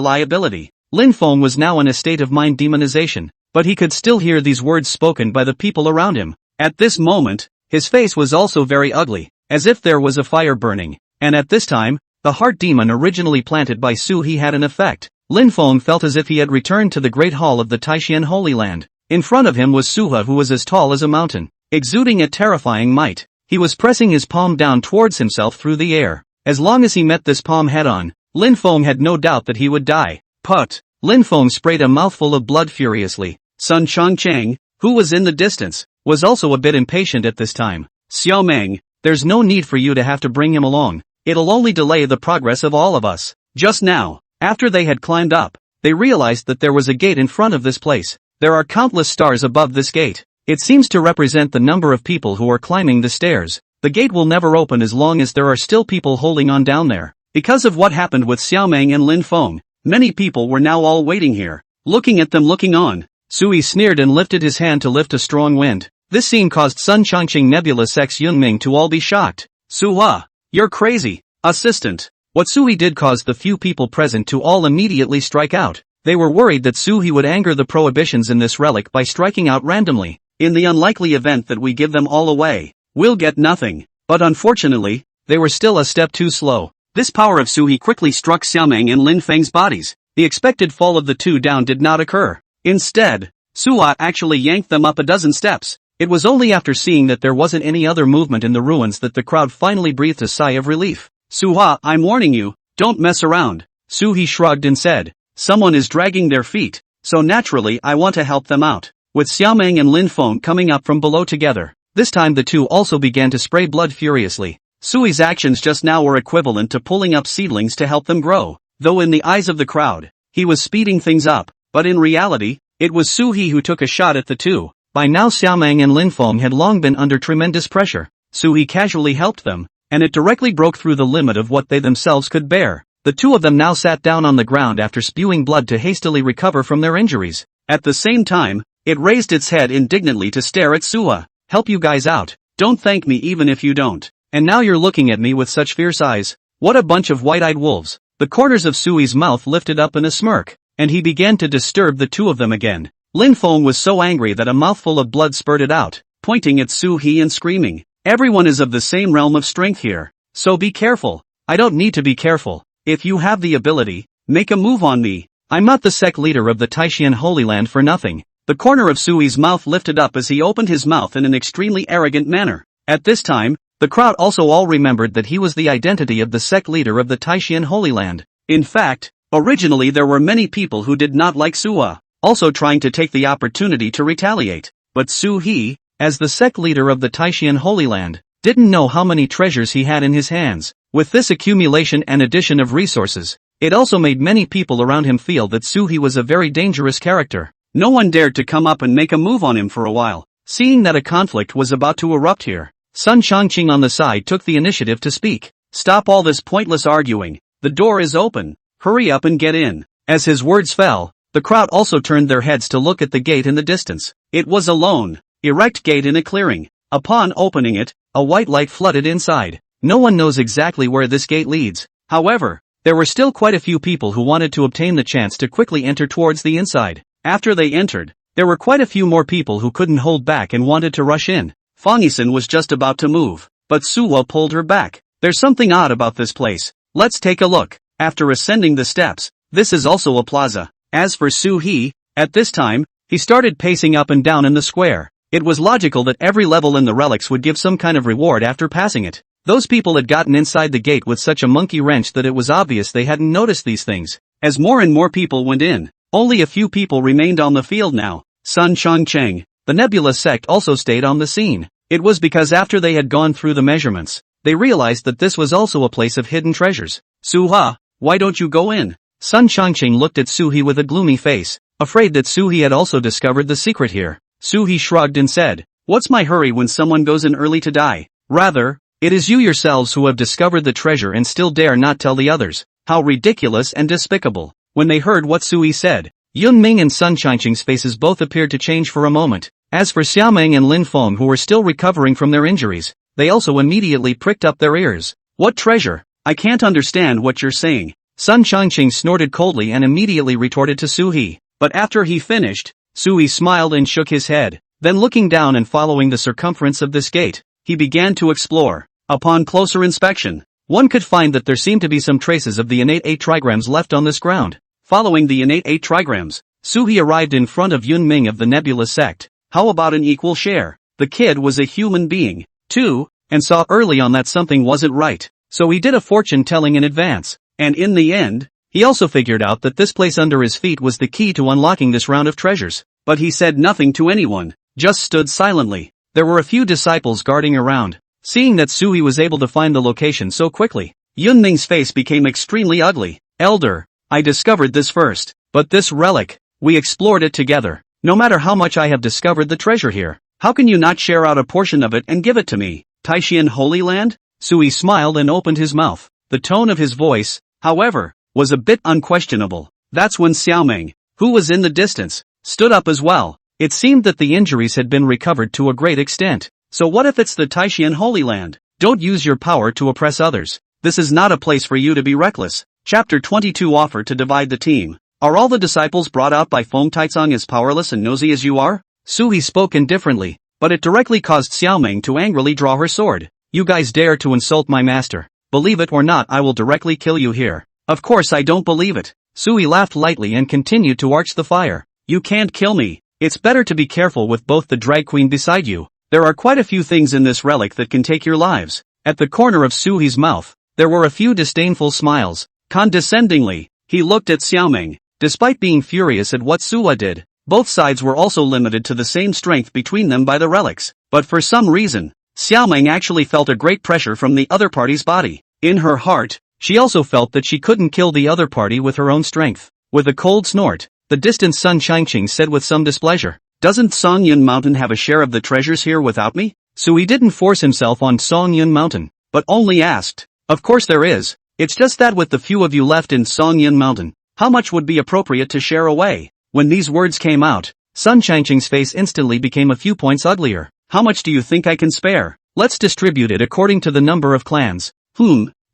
liability. Lin Feng was now in a state of mind demonization, but he could still hear these words spoken by the people around him. At this moment, his face was also very ugly, as if there was a fire burning, and at this time, the heart demon originally planted by Su He had an effect. Lin Feng felt as if he had returned to the great hall of the Taishan Holy Land. In front of him was Suha, who was as tall as a mountain, exuding a terrifying might. He was pressing his palm down towards himself through the air. As long as he met this palm head-on, Lin Feng had no doubt that he would die. Put! Lin Feng sprayed a mouthful of blood furiously. Sun Changcheng, who was in the distance, was also a bit impatient at this time. Xiaomeng, there's no need for you to have to bring him along. It'll only delay the progress of all of us. Just now, after they had climbed up, they realized that there was a gate in front of this place. There are countless stars above this gate. It seems to represent the number of people who are climbing the stairs. The gate will never open as long as there are still people holding on down there. Because of what happened with Xiaomeng and Lin Feng, many people were now all waiting here, looking at them looking on. Sui sneered and lifted his hand to lift a strong wind. This scene caused Sun Changqing Nebulous X Yunming to all be shocked. Suha, you're crazy, assistant. What Sui did caused the few people present to all immediately strike out. They were worried that Suhi would anger the prohibitions in this relic by striking out randomly. In the unlikely event that we give them all away, we'll get nothing. But unfortunately, they were still a step too slow. This power of Suhi quickly struck Xiaomeng and Lin Feng's bodies. The expected fall of the two down did not occur. Instead, Suha actually yanked them up a dozen steps. It was only after seeing that there wasn't any other movement in the ruins that the crowd finally breathed a sigh of relief. Suha, I'm warning you, don't mess around. Suhi shrugged and said, someone is dragging their feet, so naturally I want to help them out. With Xiaomeng and Lin Feng coming up from below together, this time the two also began to spray blood furiously. Sui's actions just now were equivalent to pulling up seedlings to help them grow, though in the eyes of the crowd, he was speeding things up, but in reality, it was Suhi who took a shot at the two. By now Xiaomeng and Lin Feng had long been under tremendous pressure. Suhi casually helped them, and it directly broke through the limit of what they themselves could bear. The two of them now sat down on the ground after spewing blood to hastily recover from their injuries. At the same time, it raised its head indignantly to stare at Suha. Help you guys out. Don't thank me even if you don't. And now you're looking at me with such fierce eyes. What a bunch of white-eyed wolves. The corners of Sui's mouth lifted up in a smirk, and he began to disturb the two of them again. Lin Feng was so angry that a mouthful of blood spurted out, pointing at Su He and screaming, everyone is of the same realm of strength here, so be careful. I don't need to be careful. If you have the ability, make a move on me. I'm not the sect leader of the Taishan Holy Land for nothing. The corner of Sui's mouth lifted up as he opened his mouth in an extremely arrogant manner. At this time, the crowd also all remembered that he was the identity of the sect leader of the Taishan Holy Land. In fact, originally there were many people who did not like Suha, also trying to take the opportunity to retaliate. But Su He, as the sect leader of the Taishan Holy Land, didn't know how many treasures he had in his hands. With this accumulation and addition of resources, it also made many people around him feel that Su He was a very dangerous character. No one dared to come up and make a move on him for a while, seeing that a conflict was about to erupt here. Sun Changqing on the side took the initiative to speak. Stop all this pointless arguing. The door is open. Hurry up and get in. As his words fell, the crowd also turned their heads to look at the gate in the distance. It was a lone, erect gate in a clearing. Upon opening it, a white light flooded inside. No one knows exactly where this gate leads. However, there were still quite a few people who wanted to obtain the chance to quickly enter towards the inside. After they entered, there were quite a few more people who couldn't hold back and wanted to rush in. Fong Yuan was just about to move, but Suwa pulled her back. There's something odd about this place. Let's take a look. After ascending the steps, This is also a plaza. As for Su He, at this time, he started pacing up and down in the square. It was logical that every level in the relics would give some kind of reward after passing it. Those people had gotten inside the gate with such a monkey wrench that it was obvious they hadn't noticed these things. As more and more people went in, only a few people remained on the field now. Sun Changcheng, the Nebula Sect also stayed on the scene. It was because after they had gone through the measurements, they realized that this was also a place of hidden treasures. Su-ha, why don't you go in? Sun Changcheng looked at Su-he with a gloomy face, afraid that Su-he had also discovered the secret here. Su-he shrugged and said, "What's my hurry when someone goes in early to die? Rather, it is you yourselves who have discovered the treasure and still dare not tell the others. How ridiculous and despicable." When they heard what Su-he said, Yun Ming and Sun Changcheng's faces both appeared to change for a moment. As for Xiaomeng and Lin Feng, who were still recovering from their injuries, they also immediately pricked up their ears. "What treasure? I can't understand what you're saying." Sun Changcheng snorted coldly and immediately retorted to Su-he. But after he finished, Su-he smiled and shook his head. Then looking down and following the circumference of this gate, he began to explore. Upon closer inspection, one could find that there seemed to be some traces of the innate 8 trigrams left on this ground. Following the innate 8 trigrams, Su-he arrived in front of Yun Ming of the Nebula Sect. How about an equal share? The kid was a human being, too, and saw early on that something wasn't right. So he did a fortune telling in advance. And in the end, he also figured out that this place under his feet was the key to unlocking this round of treasures. But he said nothing to anyone, just stood silently. There were a few disciples guarding around. Seeing that Su-he was able to find the location so quickly, Yun Ming's face became extremely ugly. "Elder, I discovered this first. But this relic, we explored it together. No matter how much I have discovered the treasure here, how can you not share out a portion of it and give it to me? Taishan Holy Land?" Su-he smiled and opened his mouth. The tone of his voice, however, was a bit unquestionable. That's when Xiaomeng, who was in the distance, stood up as well. It seemed that the injuries had been recovered to a great extent. "So what if it's the Taishan Holy Land? Don't use your power to oppress others. This is not a place for you to be reckless." Chapter 22 Offer to divide the team. "Are all the disciples brought out by Feng Taicang as powerless and nosy as you are?" Su-he spoke indifferently, but it directly caused Xiaomeng to angrily draw her sword. "You guys dare to insult my master. Believe it or not, I will directly kill you here." "Of course I don't believe it." Su-he laughed lightly and continued to arch the fire. "You can't kill me. It's better to be careful with both the drag queen beside you. There are quite a few things in this relic that can take your lives." At the corner of Su-he's mouth, there were a few disdainful smiles. Condescendingly, he looked at Xiaomeng. Despite being furious at what Su-he did, both sides were also limited to the same strength between them by the relics. But for some reason, Xiaomeng actually felt a great pressure from the other party's body. In her heart, she also felt that she couldn't kill the other party with her own strength. With a cold snort, the distant Sun Changcheng said with some displeasure, "Doesn't Songyun Mountain have a share of the treasures here without me?" Su-he didn't force himself on Songyun Mountain, but only asked, "Of course there is. It's just that with the few of you left in Songyun Mountain, how much would be appropriate to share away?" When these words came out, Sun Changcheng's face instantly became a few points uglier. "How much do you think I can spare? Let's distribute it according to the number of clans."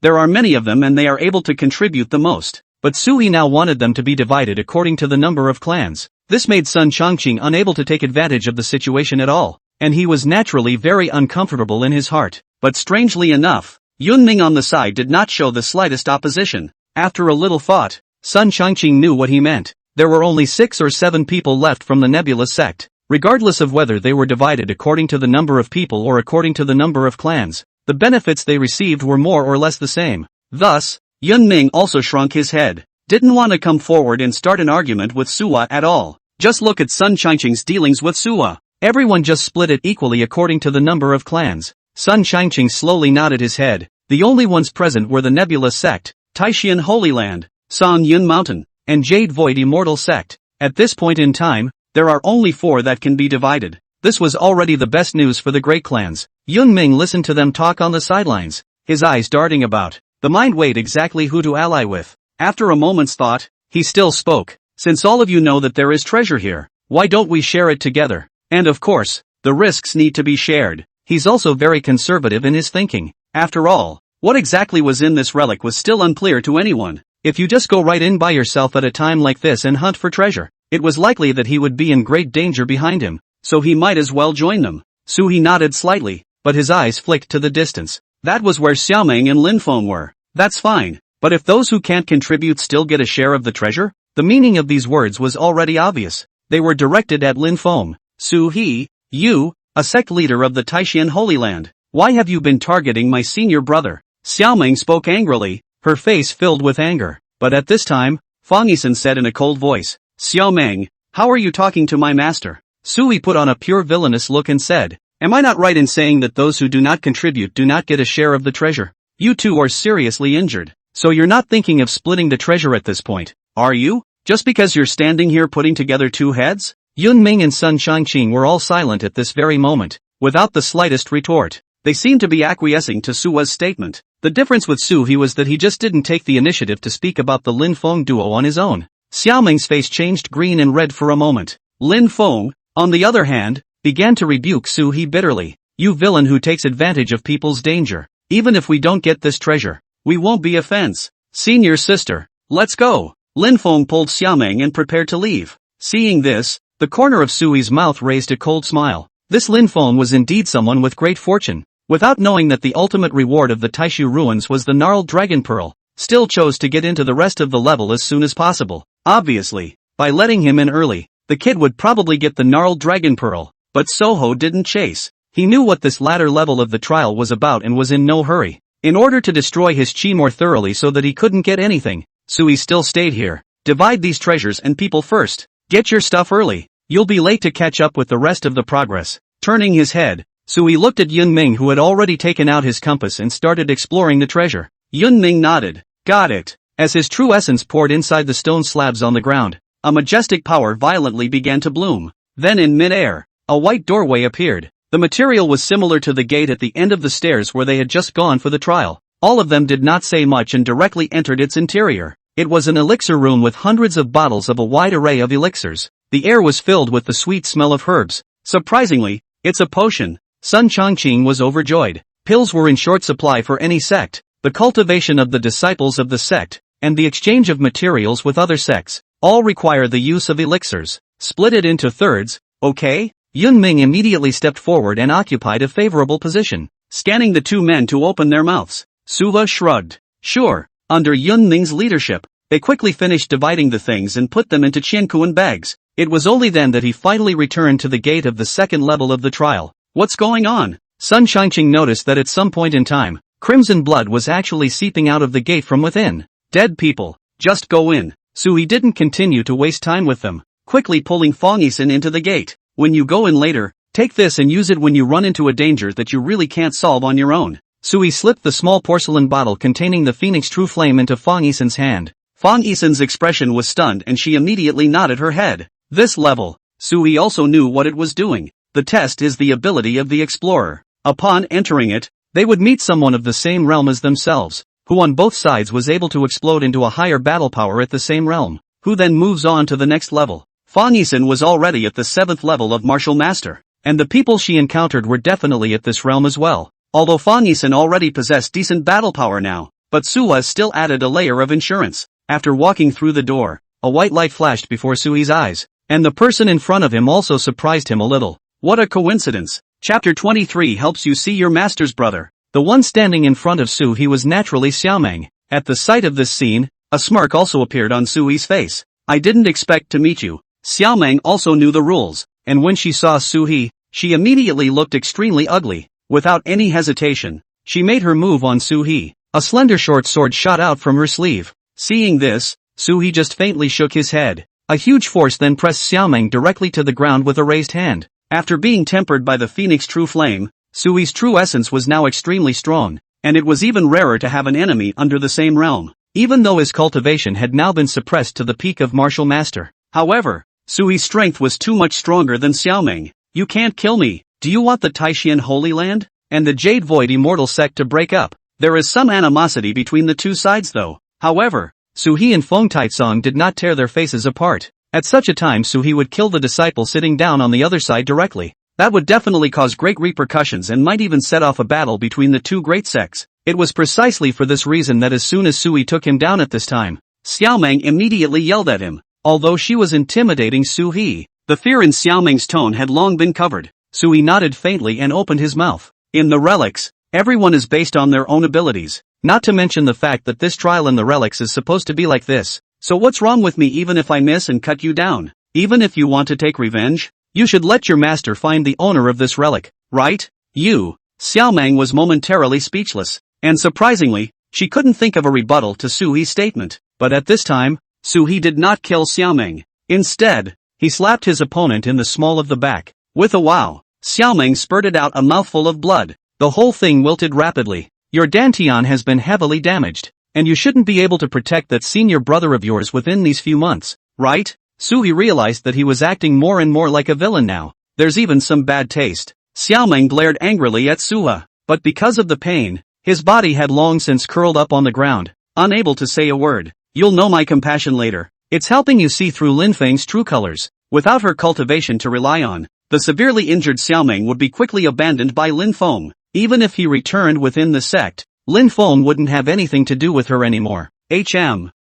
There are many of them and they are able to contribute the most. But Su-he now wanted them to be divided according to the number of clans. This made Sun Changcheng unable to take advantage of the situation at all, and he was naturally very uncomfortable in his heart. But strangely enough, Yun Ming on the side did not show the slightest opposition. After a little thought, Sun Changcheng knew what he meant. There were only 6 or 7 people left from the Nebula Sect. Regardless of whether they were divided according to the number of people or according to the number of clans, the benefits they received were more or less the same. Thus, Yun Ming also shrunk his head. Didn't want to come forward and start an argument with Su-he at all. Just look at Sun Changcheng's dealings with Su-he. Everyone just split it equally according to the number of clans. Sun Changcheng slowly nodded his head. The only ones present were the Nebula Sect, Taishan Holy Land, Songyun Mountain, and Jade Void Immortal Sect. At this point in time, there are only 4 that can be divided. This was already the best news for the great clans. Yun Ming listened to them talk on the sidelines, his eyes darting about. The mind weighed exactly who to ally with. After a moment's thought, he still spoke. "Since all of you know that there is treasure here, why don't we share it together? And of course, the risks need to be shared." He's also very conservative in his thinking. After all, what exactly was in this relic was still unclear to anyone. If you just go right in by yourself at a time like this and hunt for treasure, it was likely that he would be in great danger behind him, so he might as well join them. Su-he nodded slightly, but his eyes flicked to the distance. That was where Xiaomeng and Lin Feng were. "That's fine. But if those who can't contribute still get a share of the treasure? The meaning of these words was already obvious. They were directed at Lin Feng. Su He, you, a sect leader of the Taishan Holy Land. Why have you been targeting my senior brother? Xiaoming spoke angrily, her face filled with anger. But at this time, Fong Yuan said in a cold voice, Xiaoming, how are you talking to my master? Sui put on a pure villainous look and said, am I not right in saying that those who do not contribute do not get a share of the treasure? You two are seriously injured, so you're not thinking of splitting the treasure at this point, are you? Just because you're standing here putting together two heads? Yun Ming and Sun Changqing were all silent at this very moment, without the slightest retort. They seemed to be acquiescing to Sua's statement. The difference with Su He was that he just didn't take the initiative to speak about the Lin Feng duo on his own. Xiaoming's face changed green and red for a moment. Lin Feng, on the other hand, began to rebuke Su He bitterly. You villain who takes advantage of people's danger. Even if we don't get this treasure, we won't be offense. Senior sister, let's go. Lin Feng pulled Xiaoming and prepared to leave. Seeing this, the corner of Sui's mouth raised a cold smile. This Lin Feng was indeed someone with great fortune. Without knowing that the ultimate reward of the Taishu ruins was the gnarled dragon pearl, still chose to get into the rest of the level as soon as possible. Obviously, by letting him in early, the kid would probably get the gnarled dragon pearl, but Soho didn't chase. He knew what this latter level of the trial was about and was in no hurry. In order to destroy his chi more thoroughly so that he couldn't get anything, Sui still stayed here. Divide these treasures and people first. Get your stuff early. You'll be late to catch up with the rest of the progress. Turning his head, Sui looked at Yun Ming who had already taken out his compass and started exploring the treasure. Yun Ming nodded. Got it. As his true essence poured inside the stone slabs on the ground, a majestic power violently began to bloom. Then in mid-air, a white doorway appeared. The material was similar to the gate at the end of the stairs where they had just gone for the trial. All of them did not say much and directly entered its interior. It was an elixir room with hundreds of bottles of a wide array of elixirs. The air was filled with the sweet smell of herbs. Surprisingly, it's a potion. Sun Changqing was overjoyed. Pills were in short supply for any sect. The cultivation of the disciples of the sect, and the exchange of materials with other sects, all require the use of elixirs. Split it into thirds, okay? Yun Ming immediately stepped forward and occupied a favorable position, scanning the two men to open their mouths. Suva shrugged. Sure. Under Yun Ming's leadership, they quickly finished dividing the things and put them into Qiankuan bags. It was only then that he finally returned to the gate of the second level of the trial. What's going on? Sun Changqing noticed that at some point in time, crimson blood was actually seeping out of the gate from within. Dead people, just go in. Sui didn't continue to waste time with them, quickly pulling Fong Yuan into the gate. When you go in later, take this and use it when you run into a danger that you really can't solve on your own. Sui slipped the small porcelain bottle containing the Phoenix True Flame into Fong Yuan's hand. Fong Yuan's expression was stunned and she immediately nodded her head. This level, Sui also knew what it was doing. The test is the ability of the explorer. Upon entering it, they would meet someone of the same realm as themselves, who on both sides was able to explode into a higher battle power at the same realm, who then moves on to the next level. Fong Yuan was already at the 7th level of Martial Master, and the people she encountered were definitely at this realm as well. Although Fong Yuan already possessed decent battle power now, but Sua still added a layer of insurance. After walking through the door, a white light flashed before Sui's eyes, and the person in front of him also surprised him a little. What a coincidence. Chapter 23 helps you see your master's brother. The one standing in front of Su He was naturally Xiaoming. At the sight of this scene, a smirk also appeared on Sui's face. I didn't expect to meet you. Xiaoming also knew the rules, and when she saw Su He, she immediately looked extremely ugly. Without any hesitation, she made her move on Su He. A slender short sword shot out from her sleeve. Seeing this, Su He just faintly shook his head. A huge force then pressed Xiaoming directly to the ground with a raised hand. After being tempered by the Phoenix True Flame, Sui's true essence was now extremely strong, and it was even rarer to have an enemy under the same realm, even though his cultivation had now been suppressed to the peak of Martial Master. However, Sui's strength was too much stronger than Xiaoming. You can't kill me. Do you want the Taishan Holy Land and the Jade Void Immortal Sect to break up? There is some animosity between the two sides though. However, Su He and Feng Taizong did not tear their faces apart. At such a time Su He would kill the disciple sitting down on the other side directly. That would definitely cause great repercussions and might even set off a battle between the two great sects. It was precisely for this reason that as soon as Sui took him down at this time, Xiaoming immediately yelled at him. Although she was intimidating Su He, the fear in Xiaoming's tone had long been covered. Sui nodded faintly and opened his mouth. In the relics, Everyone is based on their own abilities, not to mention the fact that this trial in the relics is supposed to be like this. So what's wrong with me even if I miss and cut you down? Even if you want to take revenge? You should let your master find the owner of this relic, right? You. Xiaomeng was momentarily speechless, and surprisingly, she couldn't think of a rebuttal to Su He's statement. But at this time, Su He did not kill Xiaomeng. Instead, he slapped his opponent in the small of the back. With a wow, Xiaomeng spurted out a mouthful of blood. The whole thing wilted rapidly. Your dantian has been heavily damaged, and you shouldn't be able to protect that senior brother of yours within these few months, right? Su He realized that he was acting more and more like a villain now. There's even some bad taste. Xiaomeng glared angrily at Suha, but because of the pain, his body had long since curled up on the ground, unable to say a word. You'll know my compassion later. It's helping you see through Lin Feng's true colors. Without her cultivation to rely on, the severely injured Xiaomeng would be quickly abandoned by Lin Feng. Even if he returned within the sect, Lin Feng wouldn't have anything to do with her anymore.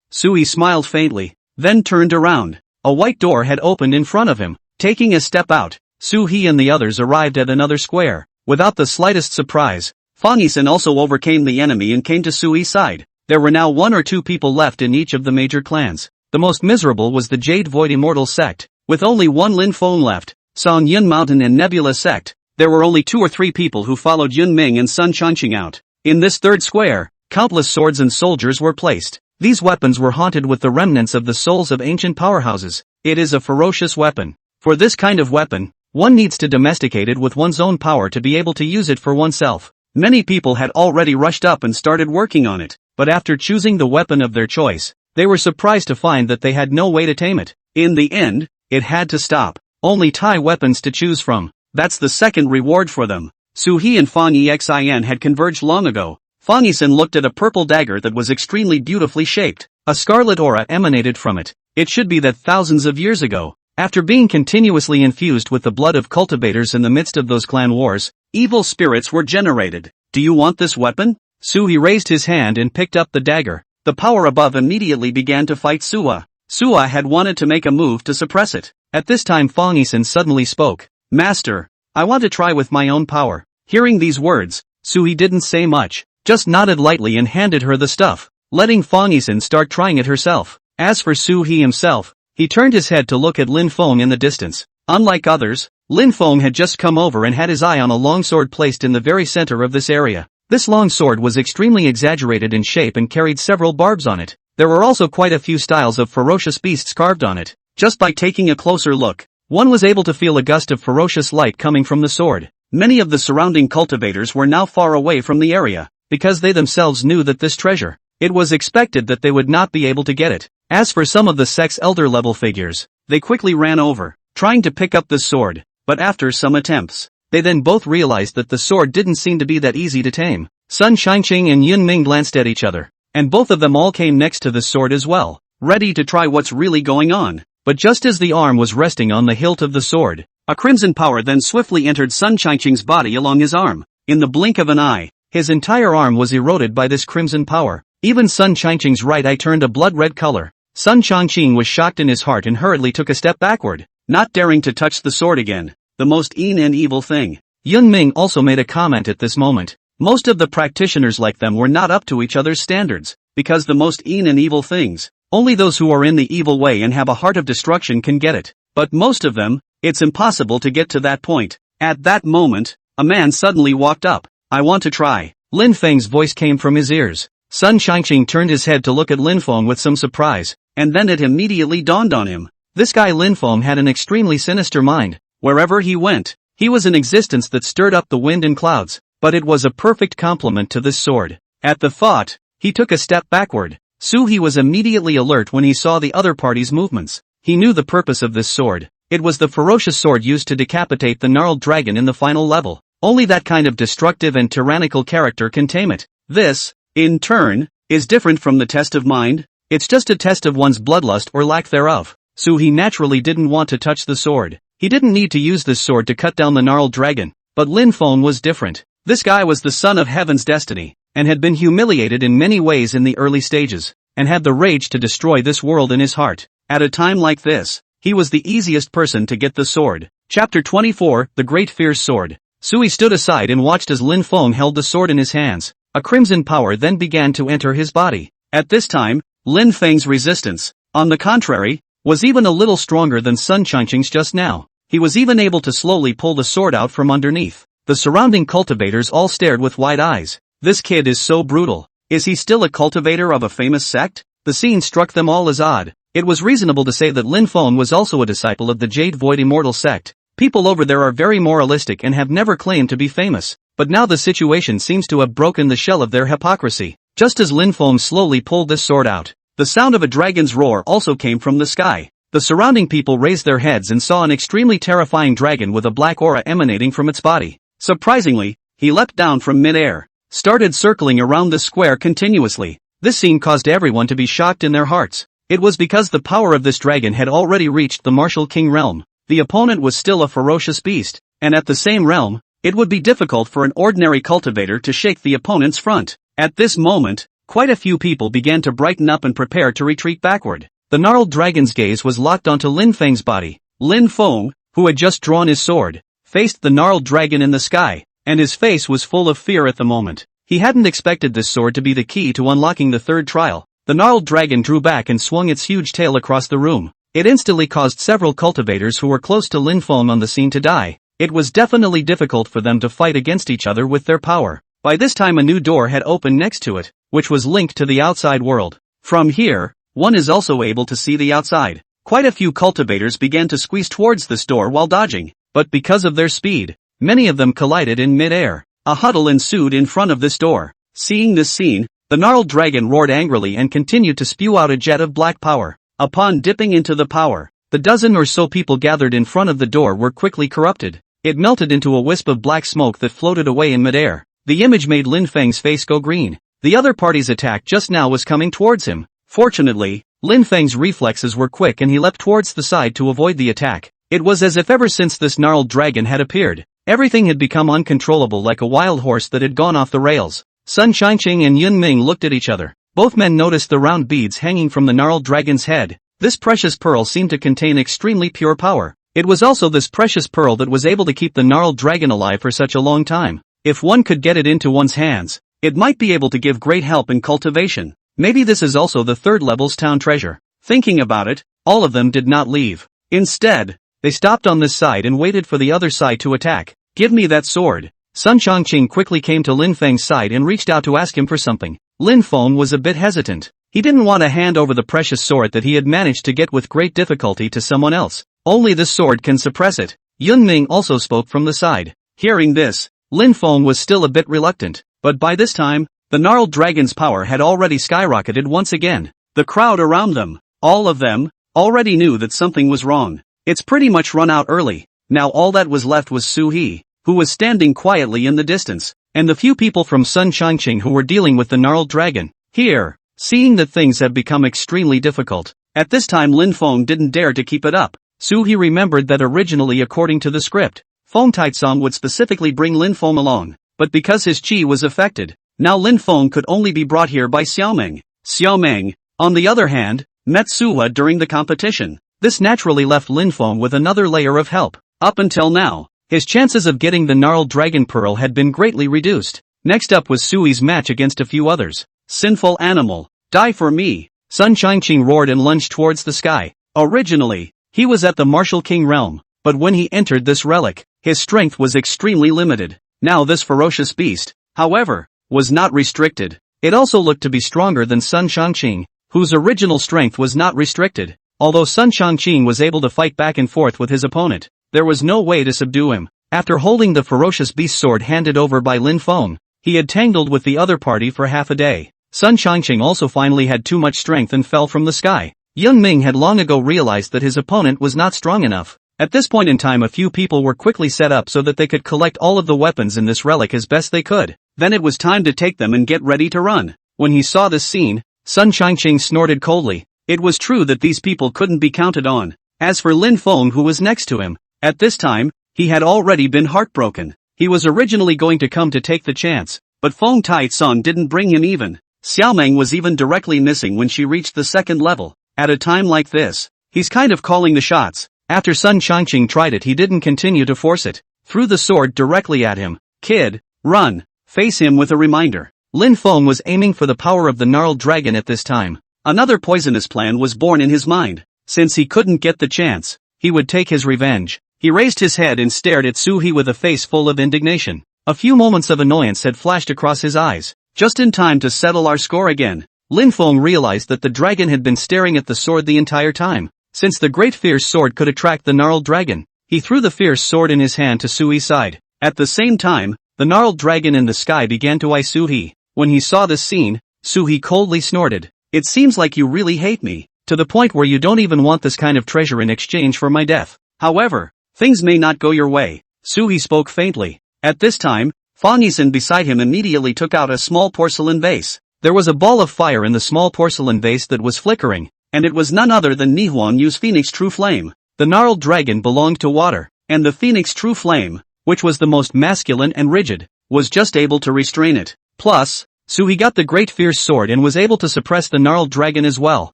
Sui smiled faintly, then turned around. A white door had opened in front of him. Taking a step out, Su He and the others arrived at another square. Without the slightest surprise, Fong Yuan also overcame the enemy and came to Sui's side. There were now 1 or 2 people left in each of the major clans. The most miserable was the Jade Void Immortal sect, with only 1 Lin Feng left. Song Yun Mountain and Nebula sect, there were only 2 or 3 people who followed Yun Ming and Sun Changqing out. In this third square, countless swords and soldiers were placed. These weapons were haunted with the remnants of the souls of ancient powerhouses. It is a ferocious weapon. For this kind of weapon, one needs to domesticate it with one's own power to be able to use it for oneself. Many people had already rushed up and started working on it, but after choosing the weapon of their choice, they were surprised to find that they had no way to tame it. In the end, it had to stop. Only Tai weapons to choose from. That's the second reward for them. Su He and Fong Xin had converged long ago. Fong Yuan looked at a purple dagger that was extremely beautifully shaped. A scarlet aura emanated from it. It should be that thousands of years ago, after being continuously infused with the blood of cultivators in the midst of those clan wars, evil spirits were generated. Do you want this weapon? Su He raised his hand and picked up the dagger. The power above immediately began to fight Suha. Suha had wanted to make a move to suppress it. At this time Fong Yuan suddenly spoke. Master, I want to try with my own power. Hearing these words, Su He didn't say much, just nodded lightly and handed her the stuff, letting Fong Yuan start trying it herself. As for Su He himself, he turned his head to look at Lin Feng in the distance. Unlike others, Lin Feng had just come over and had his eye on a long sword placed in the very center of this area. This long sword was extremely exaggerated in shape and carried several barbs on it. There were also quite a few styles of ferocious beasts carved on it. Just by taking a closer look, one was able to feel a gust of ferocious light coming from the sword. Many of the surrounding cultivators were now far away from the area, because they themselves knew that this treasure, it was expected that they would not be able to get it. As for some of the sect's elder level figures, they quickly ran over, trying to pick up the sword, but after some attempts, they then both realized that the sword didn't seem to be that easy to tame. Sun Changqing and Yun Ming glanced at each other, and both of them all came next to the sword as well, ready to try what's really going on. But just as the arm was resting on the hilt of the sword, a crimson power then swiftly entered Sun Changqing's body along his arm. In the blink of an eye, his entire arm was eroded by this crimson power. Even Sun Changqing's right eye turned a blood-red color. Sun Changqing was shocked in his heart and hurriedly took a step backward, not daring to touch the sword again. The most and evil thing. Yun Ming also made a comment at this moment. Most of the practitioners like them were not up to each other's standards, because the most and evil things, only those who are in the evil way and have a heart of destruction can get it. But most of them, it's impossible to get to that point. At that moment, a man suddenly walked up. I want to try. Lin Feng's voice came from his ears. Sun Changqing turned his head to look at Lin Feng with some surprise, and then it immediately dawned on him. This guy Lin Feng had an extremely sinister mind. Wherever he went, he was an existence that stirred up the wind and clouds, but it was a perfect complement to this sword. At the thought, he took a step backward. Su He was immediately alert when he saw the other party's movements. He knew the purpose of this sword. It was the ferocious sword used to decapitate the gnarled dragon in the final level. Only that kind of destructive and tyrannical character can tame it. This, in turn, is different from the test of mind. It's just a test of one's bloodlust or lack thereof. Su He naturally didn't want to touch the sword. He didn't need to use this sword to cut down the gnarled dragon. But Lin Feng was different. This guy was the son of heaven's destiny, and had been humiliated in many ways in the early stages, and had the rage to destroy this world in his heart. At a time like this, he was the easiest person to get the sword. Chapter 24, The Great Fierce Sword. Sui stood aside and watched as Lin Feng held the sword in his hands. A crimson power then began to enter his body. At this time, Lin Feng's resistance, on the contrary, was even a little stronger than Sun Changqing's just now. He was even able to slowly pull the sword out from underneath. The surrounding cultivators all stared with wide eyes. This kid is so brutal. Is he still a cultivator of a famous sect? The scene struck them all as odd. It was reasonable to say that Lin Feng was also a disciple of the Jade Void Immortal sect. People over there are very moralistic and have never claimed to be famous. But now the situation seems to have broken the shell of their hypocrisy. Just as Lin Feng slowly pulled this sword out, the sound of a dragon's roar also came from the sky. The surrounding people raised their heads and saw an extremely terrifying dragon with a black aura emanating from its body. Surprisingly, he leapt down from mid-air, started circling around the square continuously. This scene caused everyone to be shocked in their hearts. It was because the power of this dragon had already reached the martial king realm. The opponent was still a ferocious beast, and at the same realm, it would be difficult for an ordinary cultivator to shake the opponent's front. At this moment, quite a few people began to brighten up and prepare to retreat backward. The gnarled dragon's gaze was locked onto Lin Feng's body. Lin Feng, who had just drawn his sword, faced the gnarled dragon in the sky, and his face was full of fear at the moment. He hadn't expected this sword to be the key to unlocking the third trial. The gnarled dragon drew back and swung its huge tail across the room. It instantly caused several cultivators who were close to Lin Feng on the scene to die. It was definitely difficult for them to fight against each other with their power. By this time a new door had opened next to it, which was linked to the outside world. From here, one is also able to see the outside. Quite a few cultivators began to squeeze towards this door while dodging, but because of their speed, many of them collided in mid-air. A huddle ensued in front of this door. Seeing this scene, the gnarled dragon roared angrily and continued to spew out a jet of black power. Upon dipping into the power, the dozen or so people gathered in front of the door were quickly corrupted. It melted into a wisp of black smoke that floated away in midair. The image made Lin Feng's face go green. The other party's attack just now was coming towards him. Fortunately, Lin Feng's reflexes were quick and he leapt towards the side to avoid the attack. It was as if ever since this gnarled dragon had appeared, everything had become uncontrollable like a wild horse that had gone off the rails. Sun Changqing and Yun Ming looked at each other. Both men noticed the round beads hanging from the gnarled dragon's head. This precious pearl seemed to contain extremely pure power. It was also this precious pearl that was able to keep the gnarled dragon alive for such a long time. If one could get it into one's hands, it might be able to give great help in cultivation. Maybe this is also the third level's town treasure. Thinking about it, all of them did not leave. Instead, they stopped on this side and waited for the other side to attack. Give me that sword. Sun Changqing quickly came to Lin Feng's side and reached out to ask him for something. Lin Feng was a bit hesitant. He didn't want to hand over the precious sword that he had managed to get with great difficulty to someone else. Only this sword can suppress it. Yun Ming also spoke from the side. Hearing this, Lin Feng was still a bit reluctant, but by this time, the gnarled dragon's power had already skyrocketed once again. The crowd around them, all of them, already knew that something was wrong. It's pretty much run out early. Now all that was left was Su He, who was standing quietly in the distance, and the few people from Sun Changqing who were dealing with the gnarled dragon. Here, seeing that things have become extremely difficult, at this time Lin Feng didn't dare to keep it up. Su He remembered that originally according to the script, Fong Taitsong would specifically bring Lin Feng along, but because his chi was affected, now Lin Feng could only be brought here by Xiaomeng. Xiaomeng, on the other hand, met Suwa during the competition. This naturally left Lin Feng with another layer of help. Up until now, his chances of getting the gnarled dragon pearl had been greatly reduced. Next up was Sui's match against a few others. Sinful animal, die for me! Sun Changqing roared and lunged towards the sky. Originally, he was at the martial king realm, but when he entered this relic, his strength was extremely limited. Now this ferocious beast, however, was not restricted. It also looked to be stronger than Sun Changqing, whose original strength was not restricted. Although Sun Changqing was able to fight back and forth with his opponent, there was no way to subdue him. After holding the ferocious beast sword handed over by Lin Feng, he had tangled with the other party for half a day. Sun Changqing also finally had too much strength and fell from the sky. Yun Ming had long ago realized that his opponent was not strong enough. At this point in time a few people were quickly set up so that they could collect all of the weapons in this relic as best they could. Then it was time to take them and get ready to run. When he saw this scene, Sun Changqing snorted coldly. It was true that these people couldn't be counted on. As for Lin Feng who was next to him, at this time, he had already been heartbroken. He was originally going to come to take the chance, but Fong Taitsong didn't bring him even. Xiaomeng was even directly missing when she reached the second level. At a time like this, he's kind of calling the shots. After Sun Changqing tried it he didn't continue to force it. threw the sword directly at him. Kid, run, face him with a reminder. Lin Feng was aiming for the power of the gnarled dragon at this time. Another poisonous plan was born in his mind. Since he couldn't get the chance, he would take his revenge. He raised his head and stared at Su-hee with a face full of indignation. A few moments of annoyance had flashed across his eyes. Just in time to settle our score again. Lin Feng realized that the dragon had been staring at the sword the entire time. Since the great fierce sword could attract the gnarled dragon, he threw the fierce sword in his hand to Su-hee's side. At the same time, the gnarled dragon in the sky began to eye Su-hee. When he saw this scene, Su-hee coldly snorted. It seems like you really hate me, to the point where you don't even want this kind of treasure in exchange for my death. However, things may not go your way. Su-hee spoke faintly. At this time, Fong Yuan beside him immediately took out a small porcelain vase. There was a ball of fire in the small porcelain vase that was flickering, and it was none other than Nihwan Yu's Phoenix True Flame. The gnarled dragon belonged to water, and the Phoenix True Flame, which was the most masculine and rigid, was just able to restrain it. Plus, Su-hee got the great fierce sword and was able to suppress the gnarled dragon as well.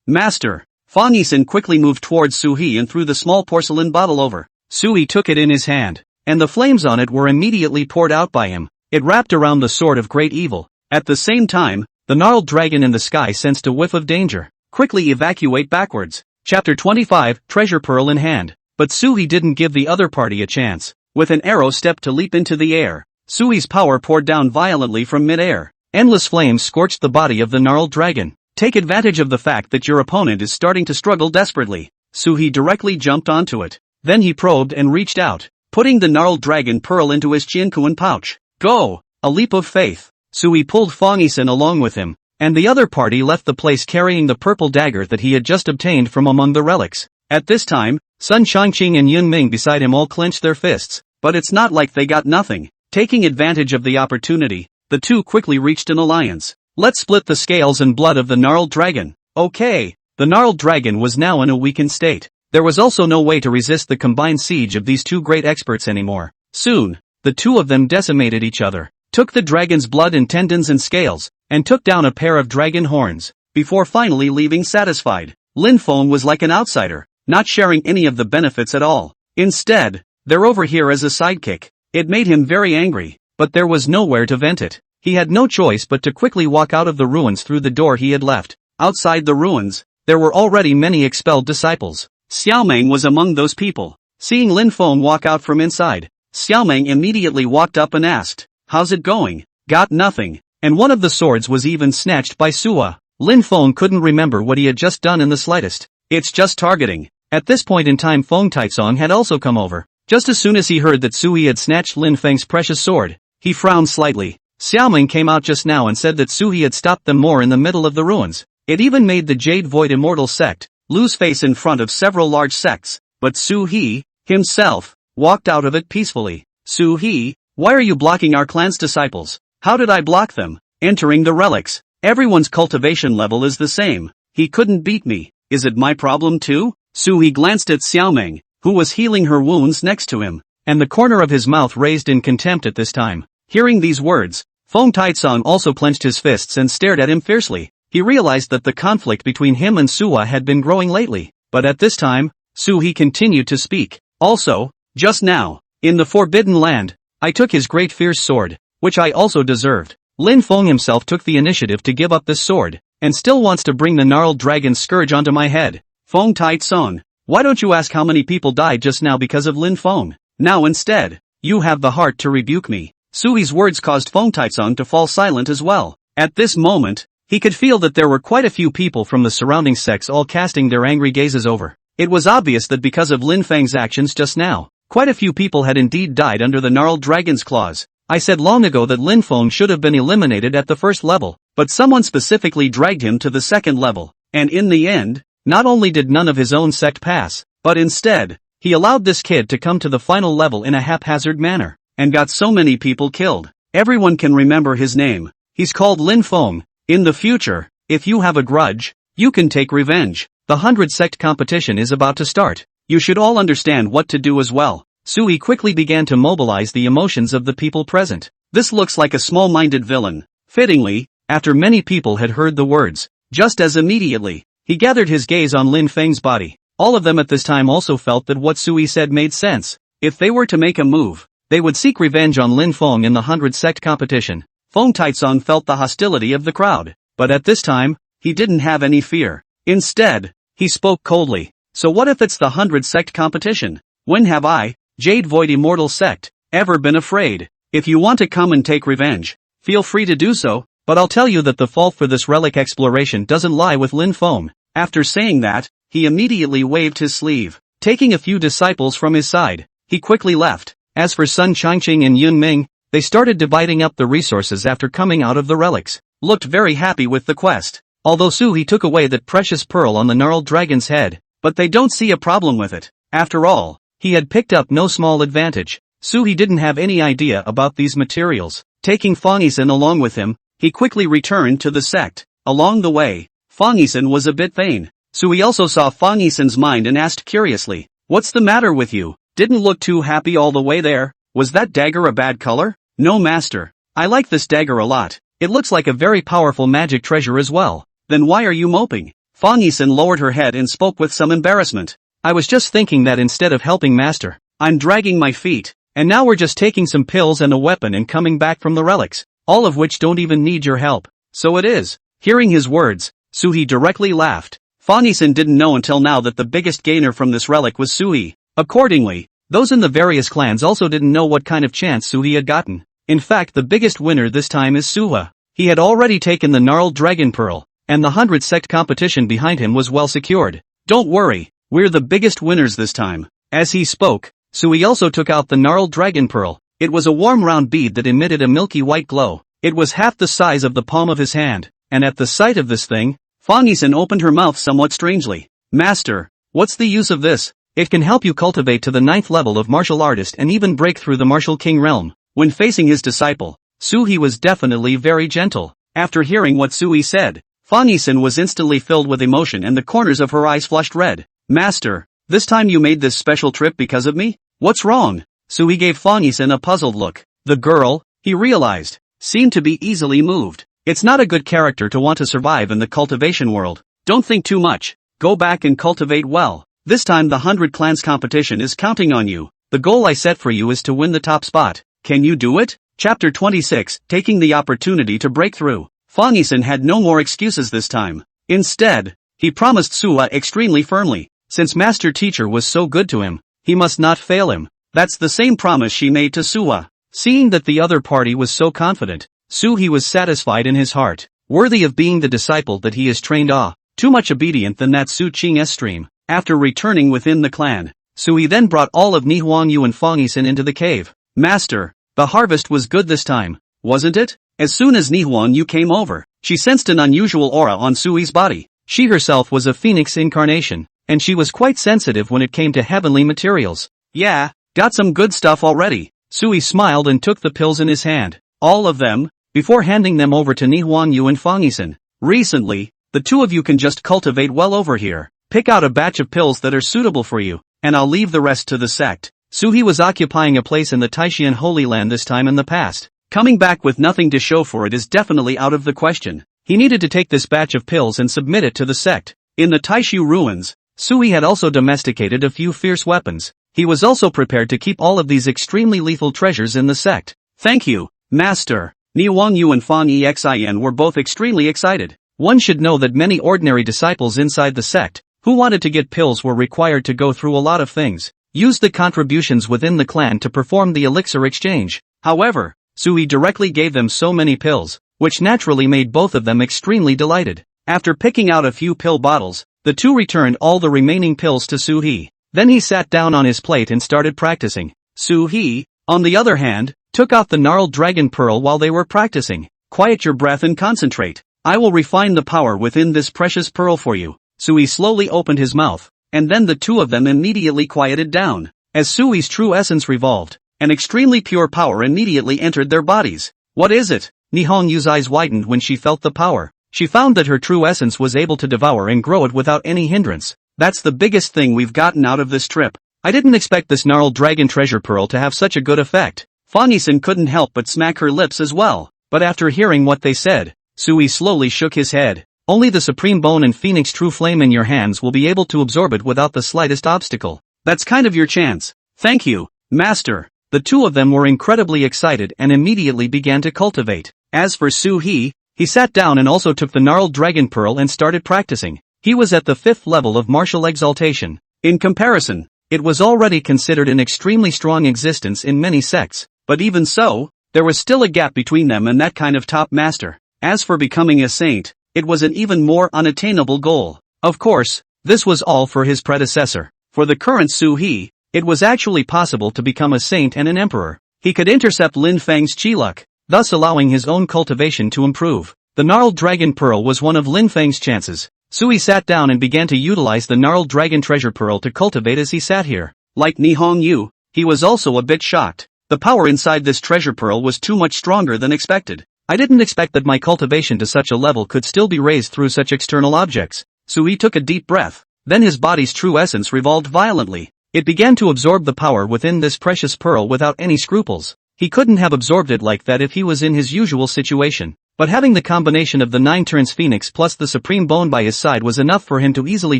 Master! Fong Yuan quickly moved towards Su-hee and threw the small porcelain bottle over. Su-hee took it in his hand, and the flames on it were immediately poured out by him. It wrapped around the sword of great evil. At the same time, the gnarled dragon in the sky sensed a whiff of danger. Quickly evacuate backwards. Chapter 25, Treasure Pearl in hand. But Su-hee didn't give the other party a chance. With an arrow step to leap into the air, Su-hee's power poured down violently from mid-air. Endless flames scorched the body of the gnarled dragon. Take advantage of the fact that your opponent is starting to struggle desperately. Su-hee directly jumped onto it. Then he probed and reached out, putting the gnarled dragon pearl into his Jiankuan pouch. Go! A leap of faith. Su-hee pulled Fong Yuan along with him, and the other party left the place carrying the purple dagger that he had just obtained from among the relics. At this time, Sun Changqing and Yun Ming beside him all clenched their fists, but it's not like they got nothing. Taking advantage of the opportunity, the two quickly reached an alliance. Let's split the scales and blood of the gnarled dragon. Okay. The gnarled dragon was now in a weakened state. There was also no way to resist the combined siege of these two great experts anymore. Soon, the two of them decimated each other, took the dragon's blood and tendons and scales, and took down a pair of dragon horns, before finally leaving satisfied. Lin Feng was like an outsider, not sharing any of the benefits at all. Instead, they're over here as a sidekick. It made him very angry, but there was nowhere to vent it. He had no choice but to quickly walk out of the ruins through the door he had left. Outside the ruins, there were already many expelled disciples. Xiaomeng was among those people. Seeing Lin Feng walk out from inside, Xiaomeng immediately walked up and asked, "How's it going?" "Got nothing." And one of the swords was even snatched by Suwa. Lin Feng couldn't remember what he had just done in the slightest. It's just targeting. At this point in time Feng Taizong had also come over. Just as soon as he heard that Sui had snatched Lin Feng's precious sword, he frowned slightly. Xiaoming came out just now and said that Sui had stopped them more in the middle of the ruins. It even made the Jade Void Immortal Sect lose face in front of several large sects, but Su-hee, himself, walked out of it peacefully. Su-hee, why are you blocking our clan's disciples? How did I block them? Entering the relics. Everyone's cultivation level is the same. He couldn't beat me. Is it my problem too? Su-hee glanced at Xiaoming, who was healing her wounds next to him, and the corner of his mouth raised in contempt at this time. Hearing these words, Fong Taizong also clenched his fists and stared at him fiercely. He realized that the conflict between him and Suwa had been growing lately, but at this time, Su-hee continued to speak. Also, just now, in the Forbidden Land, I took his great fierce sword, which I also deserved. Lin Feng himself took the initiative to give up this sword, and still wants to bring the gnarled dragon's scourge onto my head. Fong Taizong, why don't you ask how many people died just now because of Lin Feng? Now instead, you have the heart to rebuke me. Sui's words caused Fong Taizong to fall silent as well. At this moment, he could feel that there were quite a few people from the surrounding sects all casting their angry gazes over. It was obvious that because of Lin Feng's actions just now, quite a few people had indeed died under the gnarled dragon's claws. I said long ago that Lin Feng should have been eliminated at the first level, but someone specifically dragged him to the second level, and in the end, not only did none of his own sect pass, but instead, he allowed this kid to come to the final level in a haphazard manner, and got so many people killed. Everyone can remember his name. He's called Lin Feng. In the future, if you have a grudge, you can take revenge. The 100 sect competition is about to start. You should all understand what to do as well. Sui quickly began to mobilize the emotions of the people present. This looks like a small-minded villain. Fittingly, after many people had heard the words, just as immediately, he gathered his gaze on Lin Feng's body. All of them at this time also felt that what Sui said made sense. If they were to make a move, they would seek revenge on Lin Feng in the 100 Sect competition. Feng Taizong felt the hostility of the crowd, but at this time, he didn't have any fear. Instead, he spoke coldly. So what if it's the 100 Sect competition? When have I, Jade Void Immortal Sect, ever been afraid? If you want to come and take revenge, feel free to do so, but I'll tell you that the fault for this relic exploration doesn't lie with Lin Feng. After saying that, he immediately waved his sleeve. Taking a few disciples from his side, he quickly left. As for Sun Changqing and Yun Ming, they started dividing up the resources after coming out of the relics. Looked very happy with the quest. Although Suhi took away that precious pearl on the gnarled dragon's head, but they don't see a problem with it. After all, he had picked up no small advantage. Suhi didn't have any idea about these materials. Taking Fong Yuan along with him, he quickly returned to the sect. Along the way, Fong Yuan was a bit vain. Suhi also saw Fong Yuan's mind and asked curiously, "What's the matter with you? Didn't look too happy all the way there. Was that dagger a bad color?" "No, master. I like this dagger a lot. It looks like a very powerful magic treasure as well." "Then why are you moping?" Fong Yuan lowered her head and spoke with some embarrassment. "I was just thinking that instead of helping master, I'm dragging my feet, and now we're just taking some pills and a weapon and coming back from the relics, all of which don't even need your help." "So it is." Hearing his words, Suhi directly laughed. Fong Yuan didn't know until now that the biggest gainer from this relic was Suhi. Accordingly, those in the various clans also didn't know what kind of chance Suhi had gotten. In fact, the biggest winner this time is Suha. He had already taken the gnarled dragon pearl, and the 100 Sect competition behind him was well secured. "Don't worry, we're the biggest winners this time." As he spoke, Suhi also took out the gnarled dragon pearl. It was a warm round bead that emitted a milky white glow. It was half the size of the palm of his hand, and at the sight of this thing, Fong Yuan opened her mouth somewhat strangely. "Master, what's the use of this?" "It can help you cultivate to the 9th level of martial artist and even break through the martial king realm." When facing his disciple, Suhi was definitely very gentle. After hearing what Suhi said, Fong Yuan was instantly filled with emotion and the corners of her eyes flushed red. "Master, this time you made this special trip because of me? What's wrong?" Suhi gave Fong Yuan a puzzled look. The girl, he realized, seemed to be easily moved. It's not a good character to want to survive in the cultivation world. "Don't think too much. Go back and cultivate well. This time the 100 clans competition is counting on you. The goal I set for you is to win the top spot. Can you do it?" Chapter 26, Taking the Opportunity to Break Through. Fong Yuan had no more excuses this time. Instead, he promised Suha extremely firmly. Since Master Teacher was so good to him, he must not fail him. That's the same promise she made to Suha. Seeing that the other party was so confident, Suhi was satisfied in his heart. Worthy of being the disciple that he has trained. Too much obedient than that Su Qing's stream. After returning within the clan, Suhi then brought all of Ni Huangyu and Fong Yuan into the cave. "Master, the harvest was good this time, wasn't it?" As soon as Ni Huangyu came over, she sensed an unusual aura on Sui's body. She herself was a phoenix incarnation, and she was quite sensitive when it came to heavenly materials. "Yeah, got some good stuff already." Sui smiled and took the pills in his hand. "All of them?" Before handing them over to Ni Huangyu and Fong Yuan. "Recently, the two of you can just cultivate well over here. Pick out a batch of pills that are suitable for you, and I'll leave the rest to the sect." Suhi was occupying a place in the Taishan Holy Land this time in the past. Coming back with nothing to show for it is definitely out of the question. He needed to take this batch of pills and submit it to the sect. In the Taishu ruins, Sui had also domesticated a few fierce weapons. He was also prepared to keep all of these extremely lethal treasures in the sect. "Thank you, Master." Ni Huangyu and Fong Xin were both extremely excited. One should know that many ordinary disciples inside the sect, who wanted to get pills, were required to go through a lot of things. Use the contributions within the clan to perform the elixir exchange. However, Sui directly gave them so many pills, which naturally made both of them extremely delighted. After picking out a few pill bottles, the two returned all the remaining pills to Suhi. Then he sat down on his plate and started practicing. Suhi, on the other hand, took out the gnarled dragon pearl while they were practicing. "Quiet your breath and concentrate. I will refine the power within this precious pearl for you." Sui slowly opened his mouth, and then the two of them immediately quieted down. As Sui's true essence revolved, an extremely pure power immediately entered their bodies. "What is it?" Ni Hongyu's eyes widened when she felt the power. She found that her true essence was able to devour and grow it without any hindrance. "That's the biggest thing we've gotten out of this trip. I didn't expect this gnarled dragon treasure pearl to have such a good effect." Fong Yuan couldn't help but smack her lips as well. But after hearing what they said, Sui slowly shook his head. "Only the Supreme Bone and Phoenix True Flame in your hands will be able to absorb it without the slightest obstacle. That's kind of your chance." "Thank you, Master." The two of them were incredibly excited and immediately began to cultivate. As for Su-hee, he sat down and also took the gnarled dragon pearl and started practicing. He was at the 5th level of martial exaltation. In comparison, it was already considered an extremely strong existence in many sects, but even so, there was still a gap between them and that kind of top master. As for becoming a saint, it was an even more unattainable goal. Of course, this was all for his predecessor. For the current Su-hee, it was actually possible to become a saint and an emperor. He could intercept Lin Feng's chi luck, thus allowing his own cultivation to improve. The gnarled dragon pearl was one of Lin Feng's chances. Sui sat down and began to utilize the gnarled dragon treasure pearl to cultivate as he sat here. Like Ni Hongyu, he was also a bit shocked. The power inside this treasure pearl was too much stronger than expected. I didn't expect that my cultivation to such a level could still be raised through such external objects. Sui took a deep breath. Then his body's true essence revolved violently. It began to absorb the power within this precious pearl without any scruples. He couldn't have absorbed it like that if he was in his usual situation. But having the combination of the 9 turns phoenix plus the supreme bone by his side was enough for him to easily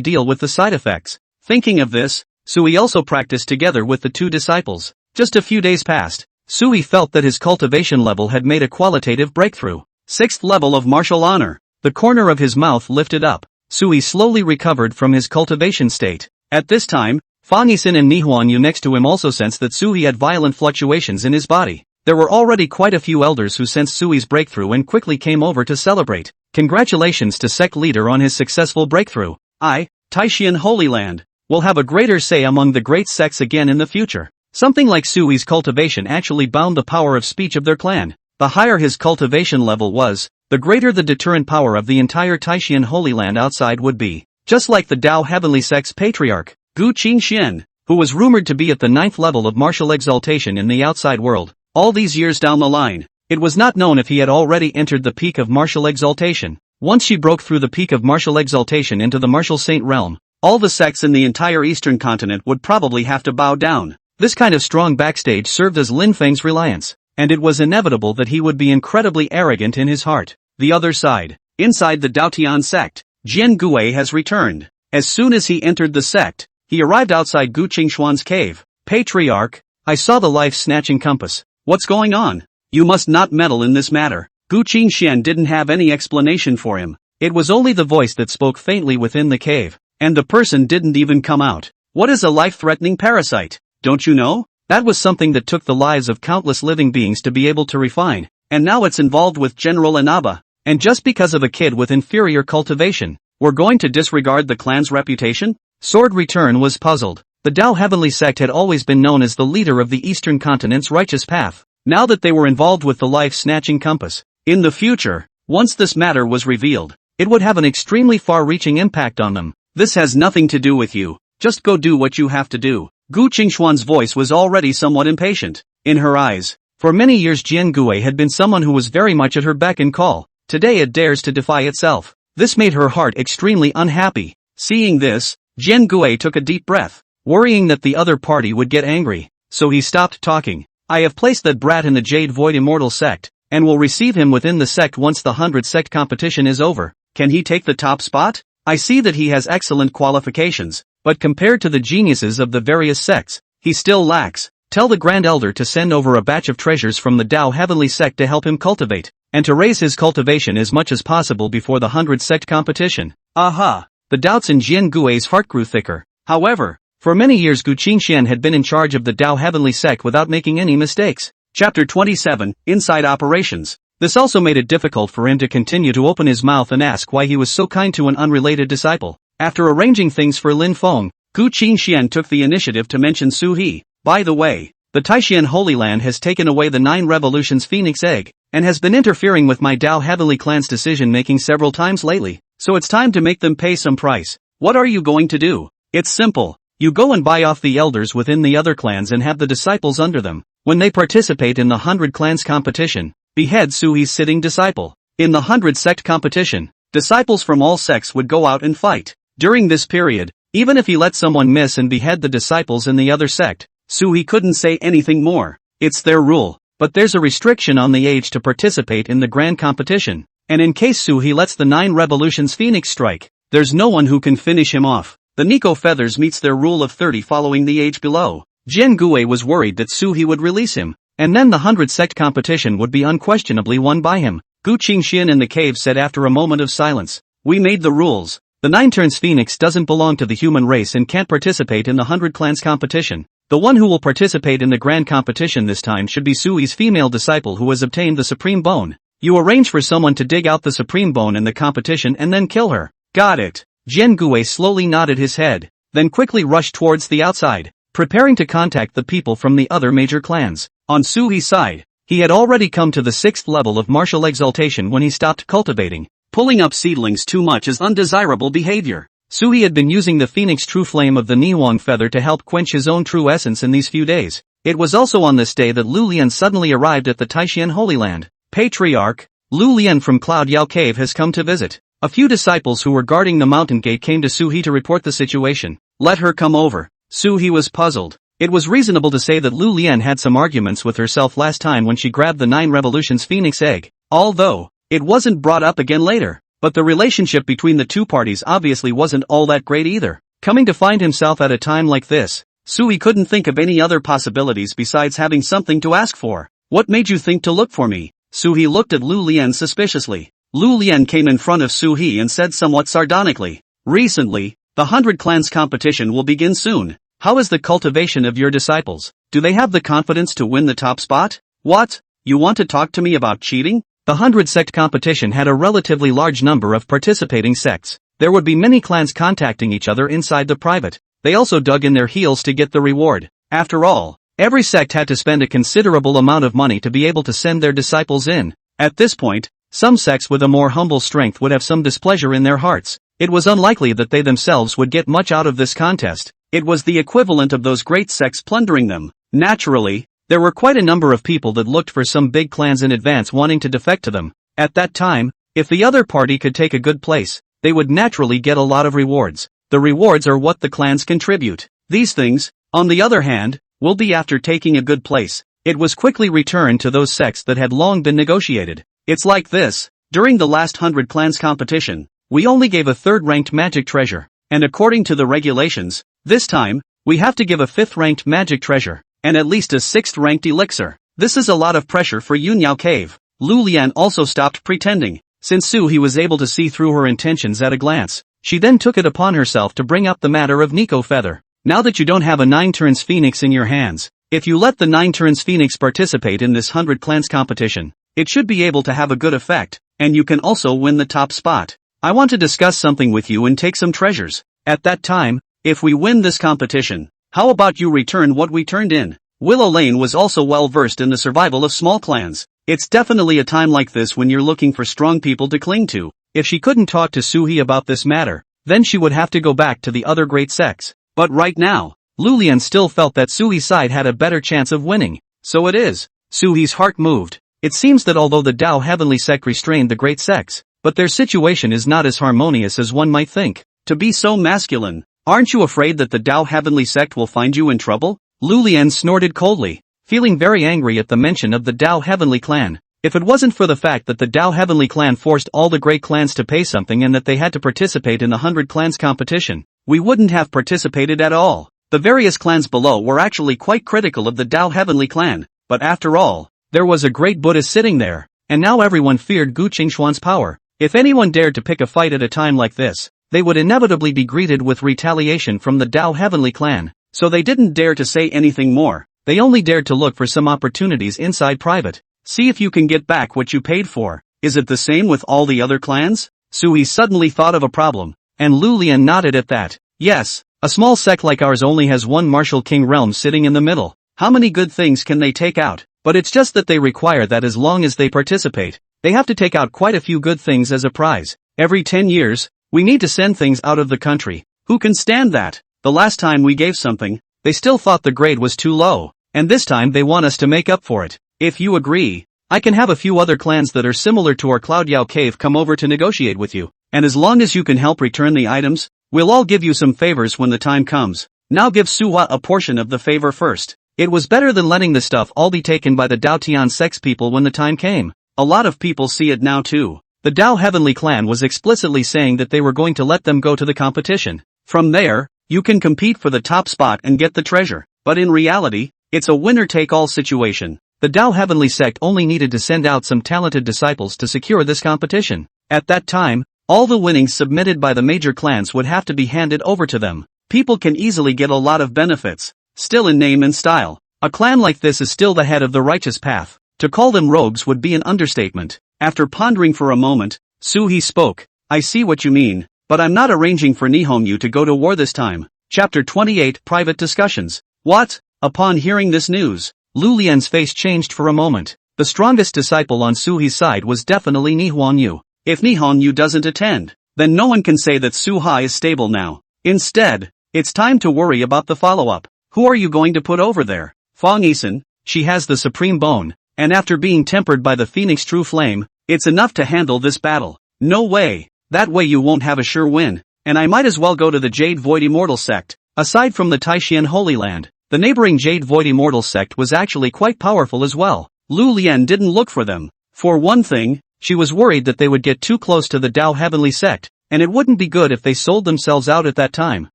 deal with the side effects. Thinking of this, Sui also practiced together with the 2 disciples. Just a few days passed. Sui felt that his cultivation level had made a qualitative breakthrough. 6th level of martial honor. The corner of his mouth lifted up. Sui slowly recovered from his cultivation state. At this time, Fong Yuan and Nihwan Yu next to him also sensed that Sui had violent fluctuations in his body. There were already quite a few elders who sensed Sui's breakthrough and quickly came over to celebrate. Congratulations to sect leader on his successful breakthrough. Taishan Holy Land, will have a greater say among the great sects again in the future. Something like Sui's cultivation actually bound the power of speech of their clan. The higher his cultivation level was, the greater the deterrent power of the entire Taishan Holy Land outside would be. Just like the Dao Heavenly sect's patriarch, Gu Qingxian, who was rumored to be at the 9th level of martial exaltation in the outside world. All these years down the line, it was not known if he had already entered the peak of martial exaltation. Once she broke through the peak of martial exaltation into the martial saint realm, all the sects in the entire eastern continent would probably have to bow down. This kind of strong backstage served as Lin Feng's reliance, and it was inevitable that he would be incredibly arrogant in his heart. The other side, inside the Daotian sect, Jian Gui has returned. As soon as he entered the sect, he arrived outside Gu Qingshuan's cave. Patriarch, I saw the life-snatching compass. What's going on? You must not meddle in this matter. Gu Qingxian didn't have any explanation for him. It was only the voice that spoke faintly within the cave, and the person didn't even come out. What is a life-threatening parasite? Don't you know? That was something that took the lives of countless living beings to be able to refine, and now it's involved with General Inaba. And just because of a kid with inferior cultivation, we're going to disregard the clan's reputation? Sword Return was puzzled. The Dao Heavenly sect had always been known as the leader of the Eastern continent's righteous path. Now that they were involved with the life-snatching compass, in the future, once this matter was revealed, it would have an extremely far-reaching impact on them. This has nothing to do with you. Just go do what you have to do. Gu Qingshuan's voice was already somewhat impatient. In her eyes, for many years Jian Gui had been someone who was very much at her beck and call. Today it dares to defy itself. This made her heart extremely unhappy. Seeing this, Jian Gui took a deep breath, worrying that the other party would get angry, so he stopped talking. I have placed that brat in the Jade Void Immortal sect, and will receive him within the sect once the 100 sect competition is over. Can he take the top spot? I see that he has excellent qualifications, but compared to the geniuses of the various sects, he still lacks. Tell the Grand Elder to send over a batch of treasures from the Dao Heavenly sect to help him cultivate, and to raise his cultivation as much as possible before the 100 sect competition. Aha! The doubts in Jian Gui's heart grew thicker. However, for many years Gu Qingxian had been in charge of the Dao Heavenly sect without making any mistakes. Chapter 27, Inside Operations. This also made it difficult for him to continue to open his mouth and ask why he was so kind to an unrelated disciple. After arranging things for Lin Feng, Gu Qingxian took the initiative to mention Su He. By the way, the Taishan Holy Land has taken away the 9 Revolutions Phoenix Egg, and has been interfering with my Dao Heavenly clan's decision-making several times lately, so it's time to make them pay some price. What are you going to do? It's simple. You go and buy off the elders within the other clans and have the disciples under them. When they participate in the 100 clans competition, behead Sui's sitting disciple. In the 100 sect competition, disciples from all sects would go out and fight. During this period, even if he let someone miss and behead the disciples in the other sect, Sui couldn't say anything more. It's their rule, but there's a restriction on the age to participate in the grand competition, and in case Sui lets the 9 Revolutions Phoenix strike, there's no one who can finish him off. The Nico Feathers meets their rule of 30 following the age below. Jian Gui was worried that Suhi would release him, and then the 100 sect competition would be unquestionably won by him. Gu Qingxian in the cave said after a moment of silence. We made the rules. The 9 turns phoenix doesn't belong to the human race and can't participate in the 100 clans competition. The one who will participate in the grand competition this time should be Sui's female disciple who has obtained the supreme bone. You arrange for someone to dig out the supreme bone in the competition and then kill her. Got it. Jian Gui slowly nodded his head, then quickly rushed towards the outside, preparing to contact the people from the other major clans. On Sui's side, he had already come to the 6th level of martial exaltation when he stopped cultivating. Pulling up seedlings too much is undesirable behavior. Suhi had been using the Phoenix True Flame of the Niwang feather to help quench his own true essence in these few days. It was also on this day that Lu Lian suddenly arrived at the Taishan Holy Land. Patriarch, Lu Lian from Cloud Yao Cave has come to visit. A few disciples who were guarding the mountain gate came to Suhi to report the situation. Let her come over. Suhi was puzzled. It was reasonable to say that Lu Lian had some arguments with herself last time when she grabbed the 9 Revolutions Phoenix egg, although it wasn't brought up again later. But the relationship between the two parties obviously wasn't all that great either. Coming to find himself at a time like this, Suhi couldn't think of any other possibilities besides having something to ask for. What made you think to look for me? Suhi looked at Lu Lian suspiciously. Lu Lian came in front of Suhi and said somewhat sardonically, recently, the 100 clans competition will begin soon. How is the cultivation of your disciples? Do they have the confidence to win the top spot? What? You want to talk to me about cheating? The 100 sect competition had a relatively large number of participating sects. There would be many clans contacting each other inside the private. They also dug in their heels to get the reward. After all, every sect had to spend a considerable amount of money to be able to send their disciples in. At this point, some sects with a more humble strength would have some displeasure in their hearts. It was unlikely that they themselves would get much out of this contest. It was the equivalent of those great sects plundering them. Naturally, there were quite a number of people that looked for some big clans in advance wanting to defect to them. At that time, if the other party could take a good place, they would naturally get a lot of rewards. The rewards are what the clans contribute. These things, on the other hand, will be after taking a good place. It was quickly returned to those sects that had long been negotiated. It's like this. During the last 100 clans competition, we only gave a 3rd-ranked magic treasure. And according to the regulations, this time, we have to give a 5th-ranked magic treasure. And at least a 6th-ranked elixir. This is a lot of pressure for Yunyao Cave. Lu Lian also stopped pretending. Since Suhi was able to see through her intentions at a glance, she then took it upon herself to bring up the matter of Nico Feather. Now that you don't have a 9 turns phoenix in your hands, if you let the 9 turns phoenix participate in this 100 clans competition, it should be able to have a good effect, and you can also win the top spot. I want to discuss something with you and take some treasures. At that time, if we win this competition, how about you return what we turned in? Willow Lane was also well versed in the survival of small clans. It's definitely a time like this when you're looking for strong people to cling to. If she couldn't talk to Suhi about this matter, then she would have to go back to the other great sects. But right now, Lu Lian still felt that Suhi's side had a better chance of winning. So it is. Suhi's heart moved. It seems that although the Dao Heavenly sect restrained the great sects, but their situation is not as harmonious as one might think. To be so masculine. Aren't you afraid that the Dao Heavenly sect will find you in trouble? Lu Lian snorted coldly, feeling very angry at the mention of the Dao Heavenly clan. If it wasn't for the fact that the Dao Heavenly clan forced all the great clans to pay something and that they had to participate in the 100 clans competition, we wouldn't have participated at all. The various clans below were actually quite critical of the Dao Heavenly clan, but after all, there was a great Buddhist sitting there, and now everyone feared Gu Qingshuan's power. If anyone dared to pick a fight at a time like this, they would inevitably be greeted with retaliation from the Dao Heavenly clan, so they didn't dare to say anything more. They only dared to look for some opportunities inside private. See if you can get back what you paid for. Is it the same with all the other clans? Suhi suddenly thought of a problem, and Lu Lian nodded at that. Yes, a small sect like ours only has one martial king realm sitting in the middle. How many good things can they take out? But it's just that they require that as long as they participate, they have to take out quite a few good things as a prize. Every 10 years, we need to send things out of the country. Who can stand that? The last time we gave something, they still thought the grade was too low, and this time they want us to make up for it. If you agree, I can have a few other clans that are similar to our Cloud Yao Cave come over to negotiate with you, and as long as you can help return the items, we'll all give you some favors when the time comes. Now give Suhua a portion of the favor first. It was better than letting the stuff all be taken by the Dao Tian sex people when the time came. A lot of people see it now too. The Dao Heavenly clan was explicitly saying that they were going to let them go to the competition. From there, you can compete for the top spot and get the treasure. but in reality, it's a winner-take-all situation. The Dao Heavenly sect only needed to send out some talented disciples to secure this competition. At that time, all the winnings submitted by the major clans would have to be handed over to them. People can easily get a lot of benefits, still in name and style. A clan like this is still the head of the righteous path. To call them rogues would be an understatement. After pondering for a moment, Suhi spoke. I see what you mean, but I'm not arranging for Nihonyu to go to war this time. Chapter 28 Private Discussions. What? Upon hearing this news, Lu Lian's face changed for a moment. The strongest disciple on Suhi's side was definitely Nihonyu. If Nihonyu doesn't attend, then no one can say that Suha is stable now. Instead, it's time to worry about the follow-up. Who are you going to put over there? Fong Yuan, she has the supreme bone, and after being tempered by the Phoenix True Flame, it's enough to handle this battle. No way. That way you won't have a sure win, and I might as well go to the Jade Void Immortal sect. Aside from the Taishian Holy Land, the neighboring Jade Void Immortal sect was actually quite powerful as well. Lu Lian didn't look for them. For one thing, she was worried that they would get too close to the Dao Heavenly sect, and it wouldn't be good if they sold themselves out at that time.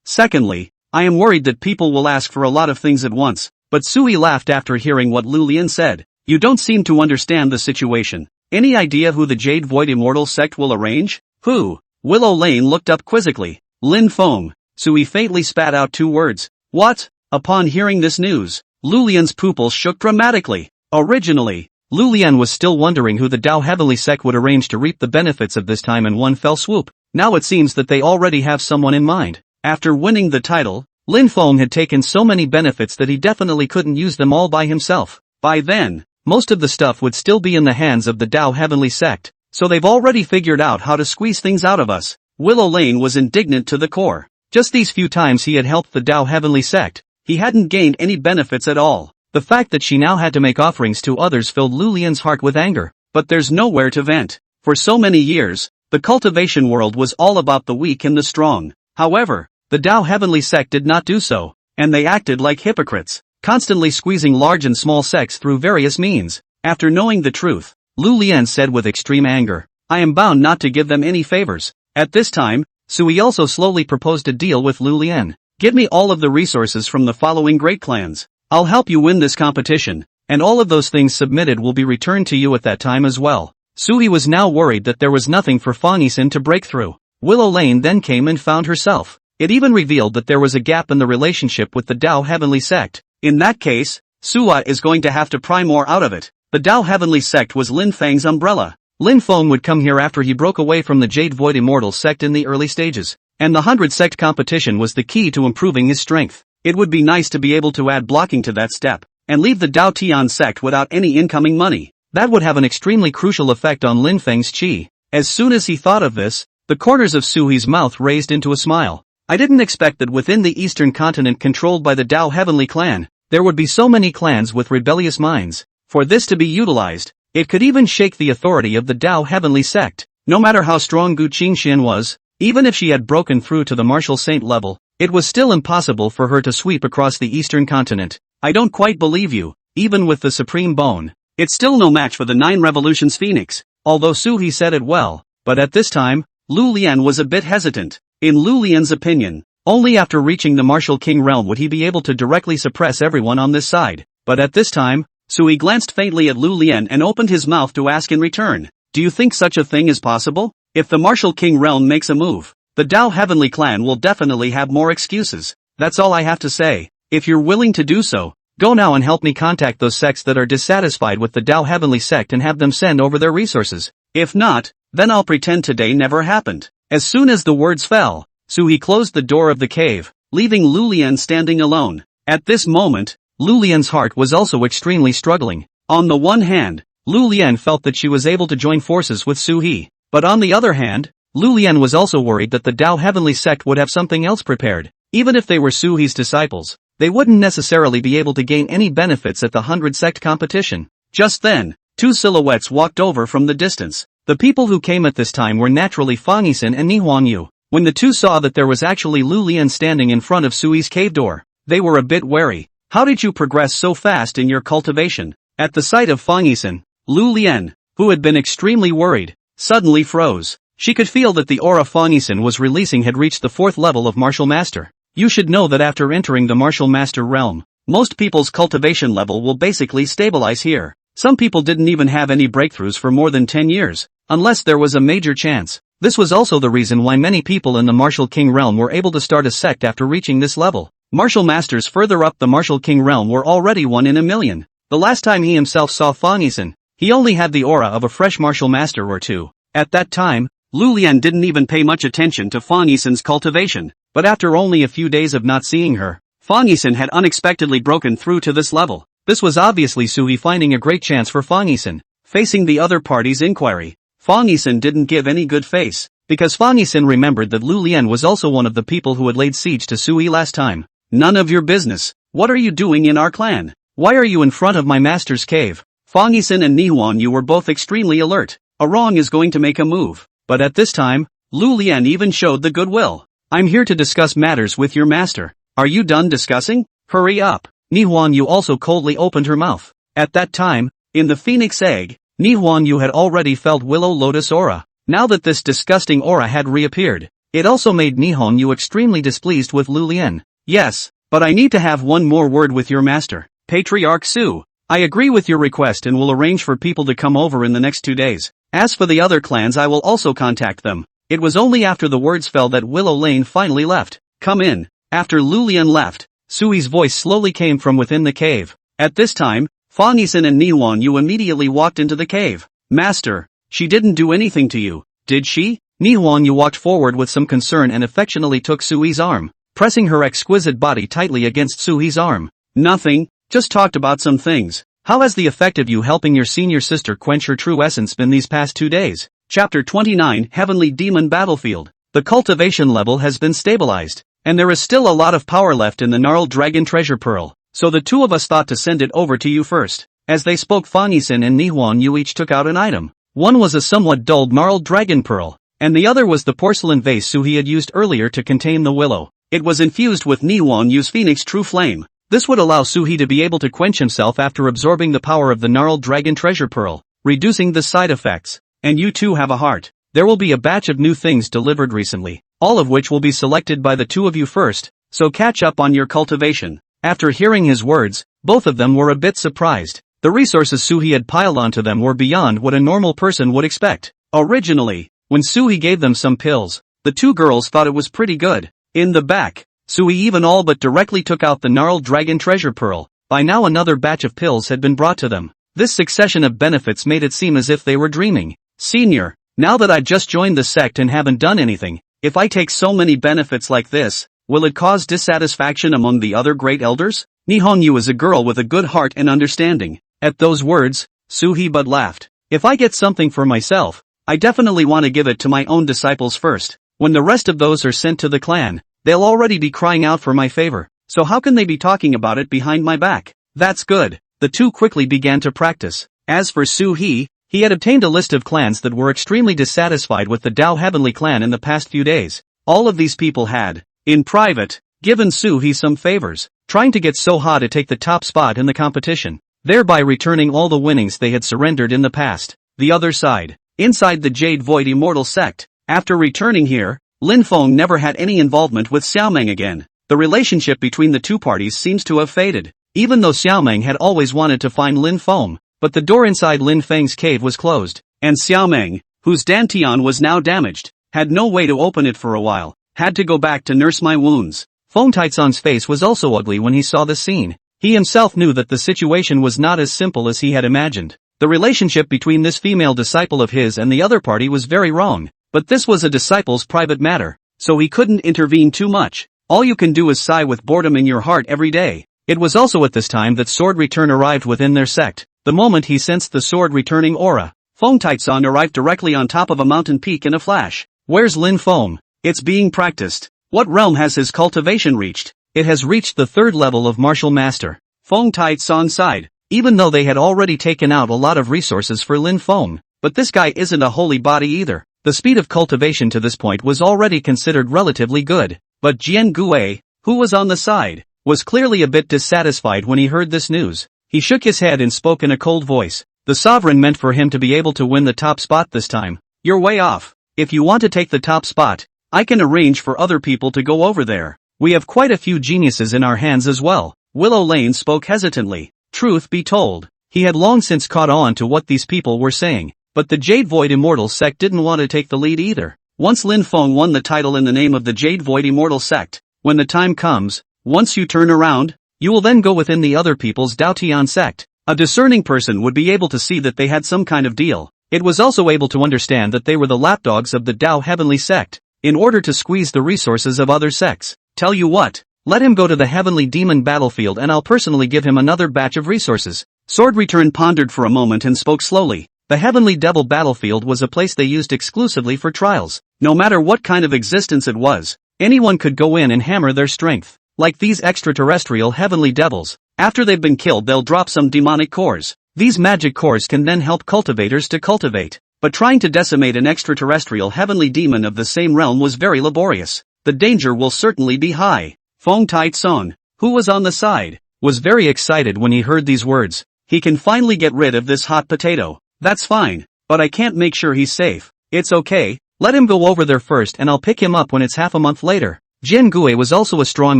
Secondly, I am worried that people will ask for a lot of things at once. But Sui laughed after hearing what Lu Lian said. You don't seem to understand the situation. Any idea who the Jade Void Immortal sect will arrange? Who? Willow Lane looked up quizzically. Lin Feng. Sui faintly spat out two words. What? Upon hearing this news, Lu Lian's pupils shook dramatically. Originally, Lu Lian was still wondering who the Dao Heavenly sect would arrange to reap the benefits of this time in one fell swoop. Now it seems that they already have someone in mind. After winning the title, Lin Feng had taken so many benefits that he definitely couldn't use them all by himself. By then, most of the stuff would still be in the hands of the Dao Heavenly sect, so they've already figured out how to squeeze things out of us. Willow Lane was indignant to the core. Just these few times he had helped the Dao Heavenly sect, he hadn't gained any benefits at all. The fact that she now had to make offerings to others filled Lu Lian's heart with anger, but there's nowhere to vent. For so many years, the cultivation world was all about the weak and the strong. However, the Dao Heavenly sect did not do so, and they acted like hypocrites, constantly squeezing large and small sects through various means. After knowing the truth, Lu Lian said with extreme anger, I am bound not to give them any favors. At this time, Sui also slowly proposed a deal with Lu Lian. Give me all of the resources from the following great clans. I'll help you win this competition, and all of those things submitted will be returned to you at that time as well. Sui was now worried that there was nothing for Fong Yuan to break through. Willow Lane then came and found herself. It even revealed that there was a gap in the relationship with the Dao Heavenly sect. In that case, Sua is going to have to pry more out of it. The Dao Heavenly sect was Lin Feng's umbrella. Lin Feng would come here after he broke away from the Jade Void Immortal sect in the early stages, and the 100 sect competition was the key to improving his strength. It would be nice to be able to add blocking to that step, and leave the Dao Tian sect without any incoming money. That would have an extremely crucial effect on Lin Feng's chi. As soon as he thought of this, the corners of Sui's mouth raised into a smile. I didn't expect that within the eastern continent controlled by the Dao Heavenly clan, there would be so many clans with rebellious minds. For this to be utilized, it could even shake the authority of the Dao Heavenly sect. No matter how strong Gu Qingxian was, even if she had broken through to the martial saint level, it was still impossible for her to sweep across the eastern continent. I don't quite believe you, even with the supreme bone. It's still no match for the 9 Revolutions Phoenix. Although Suhi said it well, but at this time, Lu Lian was a bit hesitant. In Lu Lian's opinion, only after reaching the Martial King realm would he be able to directly suppress everyone on this side. But at this time, Sui glanced faintly at Lu Lian and opened his mouth to ask in return, do you think such a thing is possible? If the Martial King realm makes a move, the Dao Heavenly clan will definitely have more excuses. That's all I have to say. If you're willing to do so, go now and help me contact those sects that are dissatisfied with the Dao Heavenly sect and have them send over their resources. If not, then I'll pretend today never happened. As soon as the words fell, Sui closed the door of the cave, leaving Lu Lian standing alone. At this moment, Lu Lian's heart was also extremely struggling. On the one hand, Lu Lian felt that she was able to join forces with Suhi, but on the other hand, Lu Lian was also worried that the Dao Heavenly sect would have something else prepared. Even if they were Suhi's disciples, they wouldn't necessarily be able to gain any benefits at the 100 sect competition. Just then, 2 silhouettes walked over from the distance. The people who came at this time were naturally Fong Yuan and Nihonyu. When the two saw that there was actually Lu Lian standing in front of Sui's cave door, they were a bit wary. How did you progress so fast in your cultivation? At the sight of Fong Yuan, Lu Lian, who had been extremely worried, suddenly froze. She could feel that the aura Fong Yuan was releasing had reached the 4th level of Martial Master. You should know that after entering the Martial Master realm, Most people's cultivation level will basically stabilize here. Some people didn't even have any breakthroughs for more than 10 years, unless there was a major chance. This was also the reason why many people in the Martial King realm were able to start a sect after reaching this level. Martial masters further up the Martial King realm were already 1 in a million. The last time he himself saw Fong Yuan, he only had the aura of a fresh martial master or two. At that time, Lu Lian didn't even pay much attention to Fong Yuan's cultivation, but after only a few days of not seeing her, Fong Yuan had unexpectedly broken through to this level. This was obviously Sui finding a great chance for Fong Yuan. Facing the other party's inquiry, Fong Yuan didn't give any good face, because Fong Yuan remembered that Lu Lian was also one of the people who had laid siege to Sui last time. None of your business. What are you doing in our clan? Why are you in front of my master's cave? Fong Yuan and Nihwan Yu were both extremely alert. A wrong is going to make a move. But at this time, Lu Lian even showed the goodwill. I'm here to discuss matters with your master. Are you done discussing? Hurry up. Nihwan Yu also coldly opened her mouth. At that time, in the Phoenix Egg, Nihwan Yu had already felt Willow Lotus aura. Now that this disgusting aura had reappeared, it also made Nihwan Yu extremely displeased with Lu Lian. Yes, but I need to have one more word with your master, Patriarch Su. I agree with your request and will arrange for people to come over in the next 2 days. As for the other clans, I will also contact them. It was only after the words fell that Willow Lane finally left. Come in. After Lu Lian left, Sui's voice slowly came from within the cave. At this time, Fong Yuan and Nihwan Yu immediately walked into the cave. Master, she didn't do anything to you, did she? Nihwan Yu walked forward with some concern and affectionately took Sui's arm, pressing her exquisite body tightly against Sui's arm. Nothing, just talked about some things. How has the effect of you helping your senior sister quench her true essence been these past 2 days? Chapter 29 Heavenly Demon Battlefield. The cultivation level has been stabilized, and there is still a lot of power left in the gnarled dragon treasure pearl, so the two of us thought to send it over to you first. As they spoke, Fong Yuan and Nihwan Yu each took out an item. One was a somewhat dulled gnarled dragon pearl, and the other was the porcelain vase Suhi had used earlier to contain the willow. It was infused with Nihwan Yu's Phoenix True Flame. This would allow Suhi to be able to quench himself after absorbing the power of the gnarled dragon treasure pearl, reducing the side effects. And you too have a heart. There will be a batch of new things delivered recently, all of which will be selected by the two of you first, so catch up on your cultivation. After hearing his words, both of them were a bit surprised. The resources Suhi had piled onto them were beyond what a normal person would expect. Originally, when Suhi gave them some pills, the two girls thought it was pretty good. In the back, Suhi even all but directly took out the gnarled dragon treasure pearl. By now another batch of pills had been brought to them. This succession of benefits made it seem as if they were dreaming. Senior, now that I just joined the sect and haven't done anything, if I take so many benefits like this, will it cause dissatisfaction among the other great elders? Nihon Yu is a girl with a good heart and understanding. At those words, Suhi but laughed. If I get something for myself, I definitely want to give it to my own disciples first. When the rest of those are sent to the clan, they'll already be crying out for my favor, so how can they be talking about it behind my back? That's good. The two quickly began to practice. As for Suhi, he had obtained a list of clans that were extremely dissatisfied with the Dao Heavenly clan in the past few days. All of these people had, in private, given Suhi some favors, trying to get Soha to take the top spot in the competition, thereby returning all the winnings they had surrendered in the past. The other side, inside the Jade Void Immortal sect, after returning here, Lin Feng never had any involvement with Xiaomeng again. The relationship between the two parties seems to have faded, even though Xiaomeng had always wanted to find Lin Feng, but the door inside Lin Feng's cave was closed, and Xiaomeng, whose dantian was now damaged, had no way to open it for a while, had to go back to nurse my wounds. Feng Taizong's face was also ugly when he saw the scene. He himself knew that the situation was not as simple as he had imagined. The relationship between this female disciple of his and the other party was very wrong. But this was a disciple's private matter, so he couldn't intervene too much. All you can do is sigh with boredom in your heart every day. It was also at this time that Sword Return arrived within their sect. The moment he sensed the sword returning aura, Feng Taizong arrived directly on top of a mountain peak in a flash. Where's Lin Feng? It's being practiced. What realm has his cultivation reached? It has reached the 3rd level of Martial Master. Feng Taizong sighed, even though they had already taken out a lot of resources for Lin Feng. But this guy isn't a holy body either. The speed of cultivation to this point was already considered relatively good, but Jian Gui, who was on the side, was clearly a bit dissatisfied when he heard this news. He shook his head and spoke in a cold voice. The sovereign meant for him to be able to win the top spot this time. You're way off. If you want to take the top spot, I can arrange for other people to go over there. We have quite a few geniuses in our hands as well. Willow Lane spoke hesitantly. Truth be told, he had long since caught on to what these people were saying, but the Jade Void Immortal Sect didn't want to take the lead either. Once Lin Feng won the title in the name of the Jade Void Immortal Sect, when the time comes, once you turn around, you will then go within the other people's Dao Tian sect. A discerning person would be able to see that they had some kind of deal. It was also able to understand that they were the lapdogs of the Dao Heavenly sect, in order to squeeze the resources of other sects. Tell you what, let him go to the Heavenly Demon battlefield and I'll personally give him another batch of resources. Sword Return pondered for a moment and spoke slowly. The Heavenly Devil battlefield was a place they used exclusively for trials. No matter what kind of existence it was, anyone could go in and hammer their strength. Like these extraterrestrial Heavenly Devils, after they've been killed they'll drop some demonic cores. These magic cores can then help cultivators to cultivate. But trying to decimate an extraterrestrial Heavenly Demon of the same realm was very laborious. The danger will certainly be high. Fong Taitsong, who was on the side, was very excited when he heard these words. He can finally get rid of this hot potato. That's fine, but I can't make sure he's safe. It's okay, let him go over there first and I'll pick him up when it's half a month later. Jian Gui was also a strong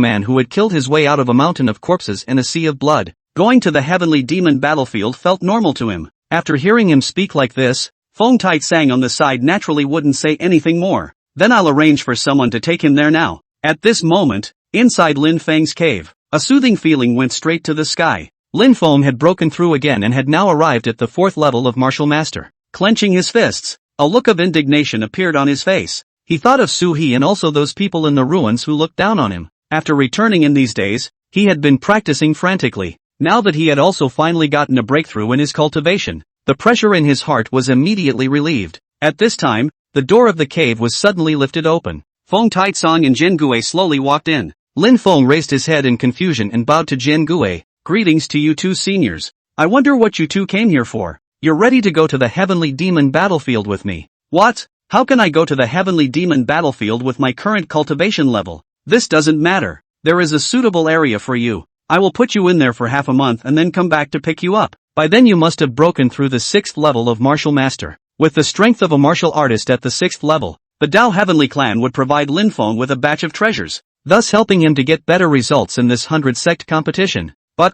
man who had killed his way out of a mountain of corpses and a sea of blood. Going to the Heavenly Demon battlefield felt normal to him. After hearing him speak like this, Fong Taitsang on the side naturally wouldn't say anything more. Then I'll arrange for someone to take him there now. At this moment, inside Lin Feng's cave, a soothing feeling went straight to the sky. Lin Feng had broken through again and had now arrived at the 4th level of Martial Master. Clenching his fists, a look of indignation appeared on his face. He thought of Su He and also those people in the ruins who looked down on him. After returning in these days, he had been practicing frantically. Now that he had also finally gotten a breakthrough in his cultivation, the pressure in his heart was immediately relieved. At this time, the door of the cave was suddenly lifted open. Fong Taitsong and Jian Gui slowly walked in. Lin Feng raised his head in confusion and bowed to Jian Gui. Greetings to you two seniors. I wonder what you two came here for. You're ready to go to the Heavenly Demon battlefield with me. What? How can I go to the Heavenly Demon battlefield with my current cultivation level? This doesn't matter. There is a suitable area for you. I will put you in there for half a month and then come back to pick you up. By then you must have broken through the 6th level of Martial Master. With the strength of a martial artist at the 6th level, the Dao Heavenly clan would provide Lin Feng with a batch of treasures, thus helping him to get better results in this 100 sect competition. But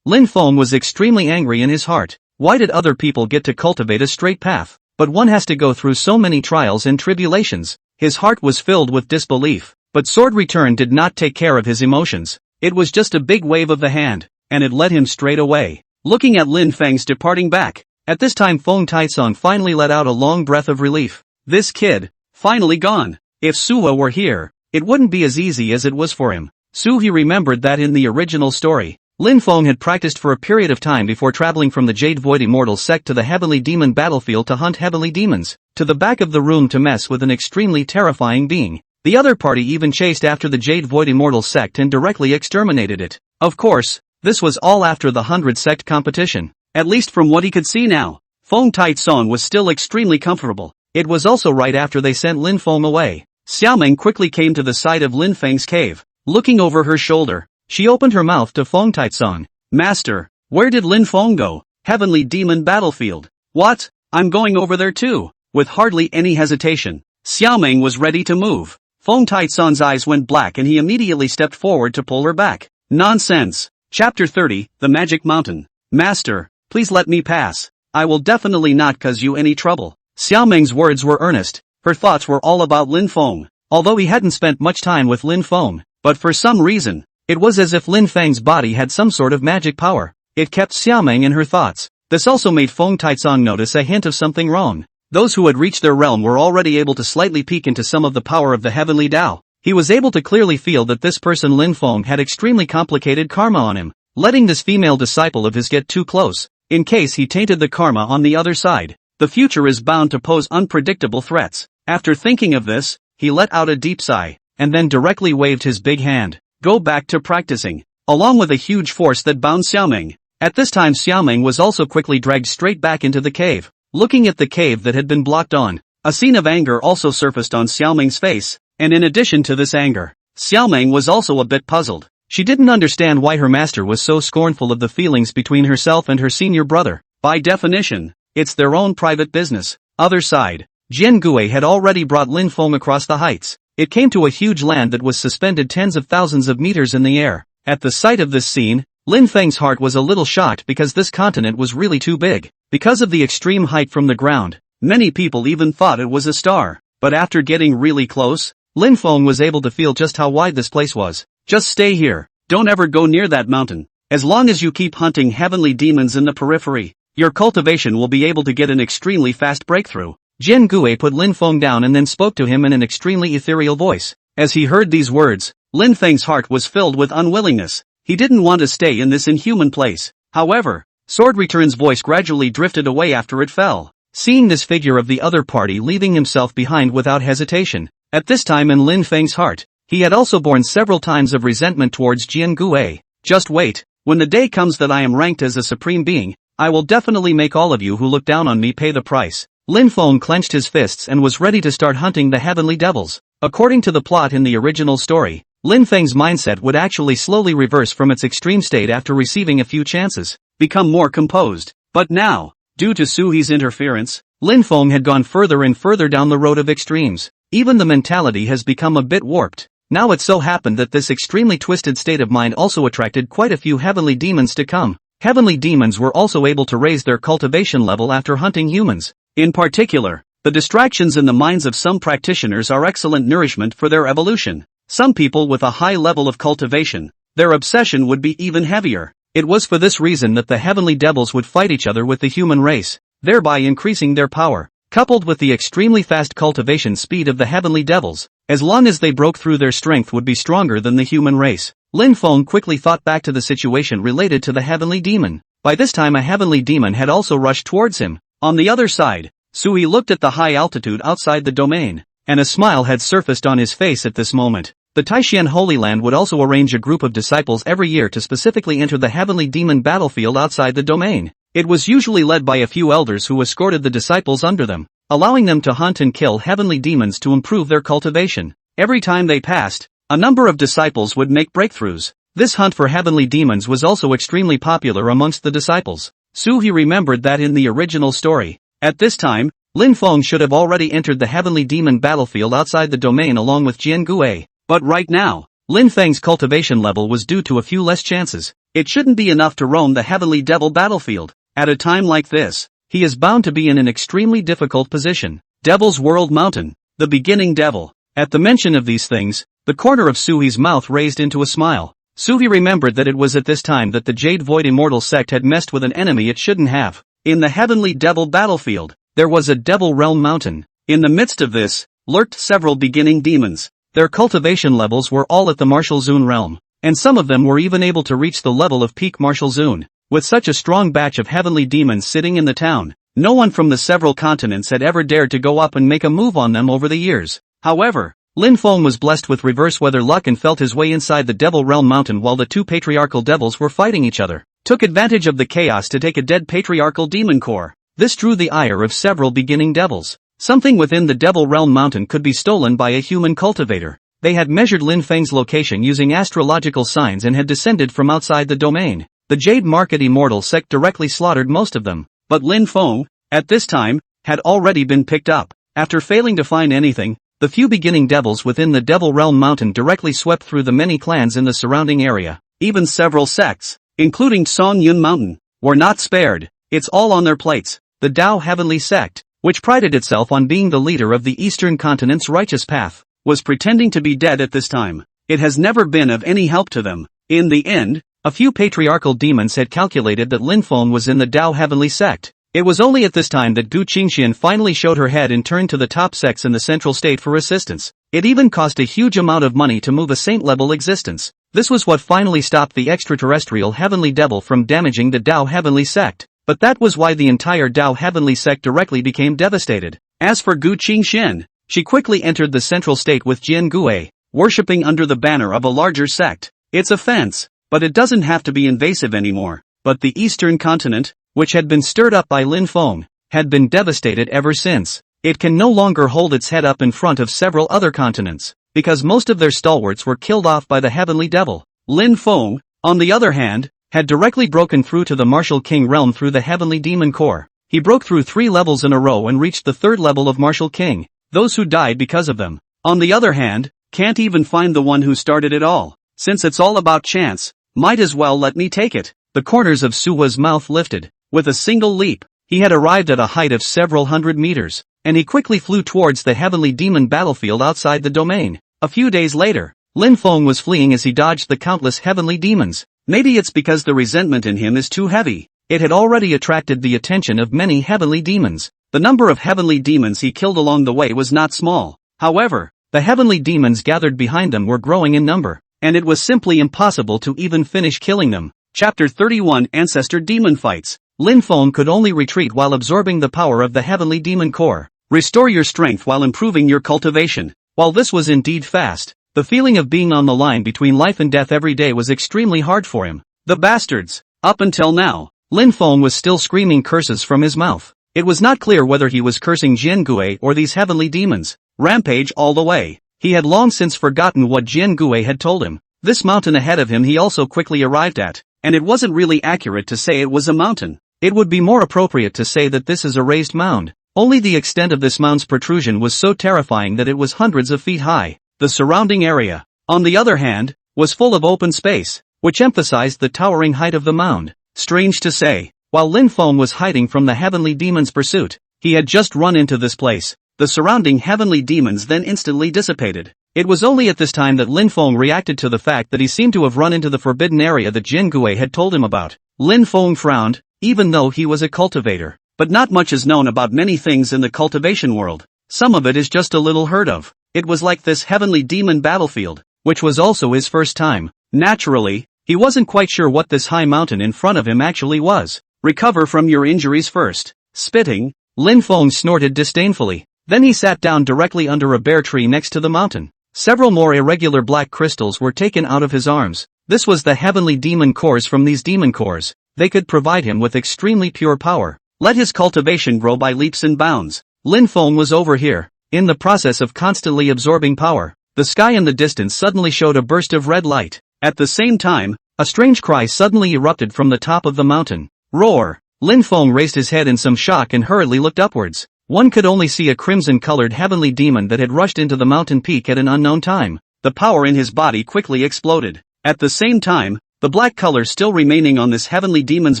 Lin Feng was extremely angry in his heart. Why did other people get to cultivate a straight path, but one has to go through so many trials and tribulations? His heart was filled with disbelief, but Sword Return did not take care of his emotions. It was just a big wave of the hand, and it led him straight away. Looking at Lin Feng's departing back, at this time Fong Taitsong finally let out a long breath of relief. This kid, finally gone. If Suha were here, it wouldn't be as easy as it was for him. He remembered that in the original story, Lin Feng had practiced for a period of time before traveling from the Jade Void Immortal Sect to the Heavenly Demon battlefield to hunt heavenly demons, to the back of the room to mess with an extremely terrifying being. The other party even chased after the Jade Void Immortal Sect and directly exterminated it. Of course, this was all after the 100 sect competition. At least from what he could see now, Fong Taitsong was still extremely comfortable. It was also right after they sent Lin Feng away. Xiaoming quickly came to the side of Lin Feng's cave. Looking over her shoulder, she opened her mouth to Fong Taitsong. Master, where did Lin Feng go? Heavenly Demon battlefield. What? I'm going over there too. With hardly any hesitation, Xiaoming was ready to move. Fong Taitsong's eyes went black and he immediately stepped forward to pull her back. Nonsense. Chapter 30, The Magic Mountain. Master, please let me pass. I will definitely not cause you any trouble. Xiaoming's words were earnest. Her thoughts were all about Lin Feng. Although he hadn't spent much time with Lin Feng, but for some reason, it was as if Lin Feng's body had some sort of magic power. It kept Xiaoming in her thoughts. This also made Fong Taitsong notice a hint of something wrong. Those who had reached their realm were already able to slightly peek into some of the power of the Heavenly Dao. He was able to clearly feel that this person Lin Feng had extremely complicated karma on him. Letting this female disciple of his get too close, in case he tainted the karma on the other side, the future is bound to pose unpredictable threats. After thinking of this, he let out a deep sigh, and then directly waved his big hand. Go back to practicing, along with a huge force that bound Xiaoming. At this time Xiaoming was also quickly dragged straight back into the cave. Looking at the cave that had been blocked on, a scene of anger also surfaced on Xiaoming's face, and in addition to this anger, Xiaoming was also a bit puzzled. She didn't understand why her master was so scornful of the feelings between herself and her senior brother. By definition, it's their own private business. Other side, Jian Gui had already brought Lin Feng across the heights. It came to a huge land that was suspended tens of thousands of meters in the air. At the sight of this scene, Lin Feng's heart was a little shocked because this continent was really too big. Because of the extreme height from the ground, many people even thought it was a star. But after getting really close, Lin Feng was able to feel just how wide this place was. Just stay here. Don't ever go near that mountain. As long as you keep hunting heavenly demons in the periphery, your cultivation will be able to get an extremely fast breakthrough. Jian Gui put Lin Feng down and then spoke to him in an extremely ethereal voice. As he heard these words, Lin Feng's heart was filled with unwillingness. He didn't want to stay in this inhuman place. However, Sword Return's voice gradually drifted away after it fell. Seeing this figure of the other party leaving himself behind without hesitation, at this time in Lin Feng's heart, he had also borne several times of resentment towards Jian Gui. Just wait, when the day comes that I am ranked as a supreme being, I will definitely make all of you who look down on me pay the price. Lin Feng clenched his fists and was ready to start hunting the heavenly devils. According to the plot in the original story, Lin Feng's mindset would actually slowly reverse from its extreme state after receiving a few chances, become more composed. But now, due to Su He's interference, Lin Feng had gone further and further down the road of extremes. Even the mentality has become a bit warped. Now it so happened that this extremely twisted state of mind also attracted quite a few heavenly demons to come. Heavenly demons were also able to raise their cultivation level after hunting humans. In particular, the distractions in the minds of some practitioners are excellent nourishment for their evolution. Some people with a high level of cultivation, their obsession would be even heavier. It was for this reason that the heavenly devils would fight each other with the human race, thereby increasing their power. Coupled with the extremely fast cultivation speed of the heavenly devils, as long as they broke through, their strength would be stronger than the human race. Lin Feng quickly thought back to the situation related to the heavenly demon. By this time a heavenly demon had also rushed towards him. On the other side, Sui looked at the high altitude outside the domain, and a smile had surfaced on his face at this moment. The Taishan Holy Land would also arrange a group of disciples every year to specifically enter the heavenly demon battlefield outside the domain. It was usually led by a few elders who escorted the disciples under them, allowing them to hunt and kill heavenly demons to improve their cultivation. Every time they passed, a number of disciples would make breakthroughs. This hunt for heavenly demons was also extremely popular amongst the disciples. He remembered that in the original story, at this time, Lin Feng should have already entered the heavenly demon battlefield outside the domain along with Jian Gui. But right now, Lin Feng's cultivation level was due to a few less chances. It shouldn't be enough to roam the heavenly devil battlefield. At a time like this, he is bound to be in an extremely difficult position. Devil's World Mountain, the beginning devil. At the mention of these things, the corner of Suhi's mouth raised into a smile. Suhi remembered that it was at this time that the Jade Void Immortal sect had messed with an enemy it shouldn't have. In the heavenly devil battlefield, there was a Devil Realm Mountain. In the midst of this, lurked several beginning demons. Their cultivation levels were all at the Martial Zune realm, and some of them were even able to reach the level of peak Martial Zune. With such a strong batch of heavenly demons sitting in the town, no one from the several continents had ever dared to go up and make a move on them over the years. However, Lin Feng was blessed with reverse weather luck and felt his way inside the Devil Realm Mountain while the two patriarchal devils were fighting each other. Took advantage of the chaos to take a dead patriarchal demon core. This drew the ire of several beginning devils. Something within the Devil Realm Mountain could be stolen by a human cultivator. They had measured Lin Feng's location using astrological signs and had descended from outside the domain. The Jade Market Immortal sect directly slaughtered most of them. But Lin Feng, at this time, had already been picked up. After failing to find anything, the few beginning devils within the Devil Realm Mountain directly swept through the many clans in the surrounding area. Even several sects, including Song Yun Mountain, were not spared. It's all on their plates. The Dao Heavenly sect, which prided itself on being the leader of the Eastern Continent's righteous path, was pretending to be dead at this time. It has never been of any help to them. In the end, a few patriarchal demons had calculated that Lin Feng was in the Dao Heavenly sect. It was only at this time that Gu Qingxian finally showed her head and turned to the top sects in the central state for assistance. It even cost a huge amount of money to move a saint-level existence. This was what finally stopped the extraterrestrial heavenly devil from damaging the Dao Heavenly sect. But that was why the entire Dao Heavenly sect directly became devastated. As for Gu Qingxian, she quickly entered the central state with Jian Gui, worshipping under the banner of a larger sect. It's a fence, but it doesn't have to be invasive anymore. But the Eastern Continent, which had been stirred up by Lin Feng, had been devastated ever since. It can no longer hold its head up in front of several other continents, because most of their stalwarts were killed off by the Heavenly Devil. Lin Feng, on the other hand, had directly broken through to the Martial King realm through the Heavenly Demon Core. He broke through 3 levels in a row and reached the 3rd level of Martial King. Those who died because of them, on the other hand, can't even find the one who started it all. Since it's all about chance, might as well let me take it. The corners of Suwa's mouth lifted. With a single leap, he had arrived at a height of several hundred meters, and he quickly flew towards the heavenly demon battlefield outside the domain. A few days later, Lin Feng was fleeing as he dodged the countless heavenly demons. Maybe it's because the resentment in him is too heavy. It had already attracted the attention of many heavenly demons. The number of heavenly demons he killed along the way was not small. However, the heavenly demons gathered behind them were growing in number, and it was simply impossible to even finish killing them. Chapter 31 Ancestor Demon Fights. Lin Feng could only retreat while absorbing the power of the heavenly demon core. Restore your strength while improving your cultivation. While this was indeed fast, the feeling of being on the line between life and death every day was extremely hard for him. The bastards! Up until now, Lin Feng was still screaming curses from his mouth. It was not clear whether he was cursing Jiangui or these heavenly demons. Rampage all the way. He had long since forgotten what Jiangui had told him. This mountain ahead of him he also quickly arrived at, and it wasn't really accurate to say it was a mountain. It would be more appropriate to say that this is a raised mound. Only the extent of this mound's protrusion was so terrifying that it was hundreds of feet high. The surrounding area, on the other hand, was full of open space, which emphasized the towering height of the mound. Strange to say, while Lin Feng was hiding from the heavenly demon's pursuit, he had just run into this place. The surrounding heavenly demons then instantly dissipated. It was only at this time that Lin Feng reacted to the fact that he seemed to have run into the forbidden area that Jiangui had told him about. Lin Feng frowned, even though he was a cultivator. But not much is known about many things in the cultivation world. Some of it is just a little heard of. It was like this heavenly demon battlefield, which was also his first time. Naturally, he wasn't quite sure what this high mountain in front of him actually was. Recover from your injuries first. Spitting, Lin Feng snorted disdainfully. Then he sat down directly under a bare tree next to the mountain. Several more irregular black crystals were taken out of his arms. This was the heavenly demon cores from these demon cores. They could provide him with extremely pure power. Let his cultivation grow by leaps and bounds. Lin Feng was over here, in the process of constantly absorbing power. The sky in the distance suddenly showed a burst of red light. At the same time, a strange cry suddenly erupted from the top of the mountain. Roar! Lin Feng raised his head in some shock and hurriedly looked upwards. One could only see a crimson-colored heavenly demon that had rushed into the mountain peak at an unknown time. The power in his body quickly exploded. At the same time, the black color still remaining on this heavenly demon's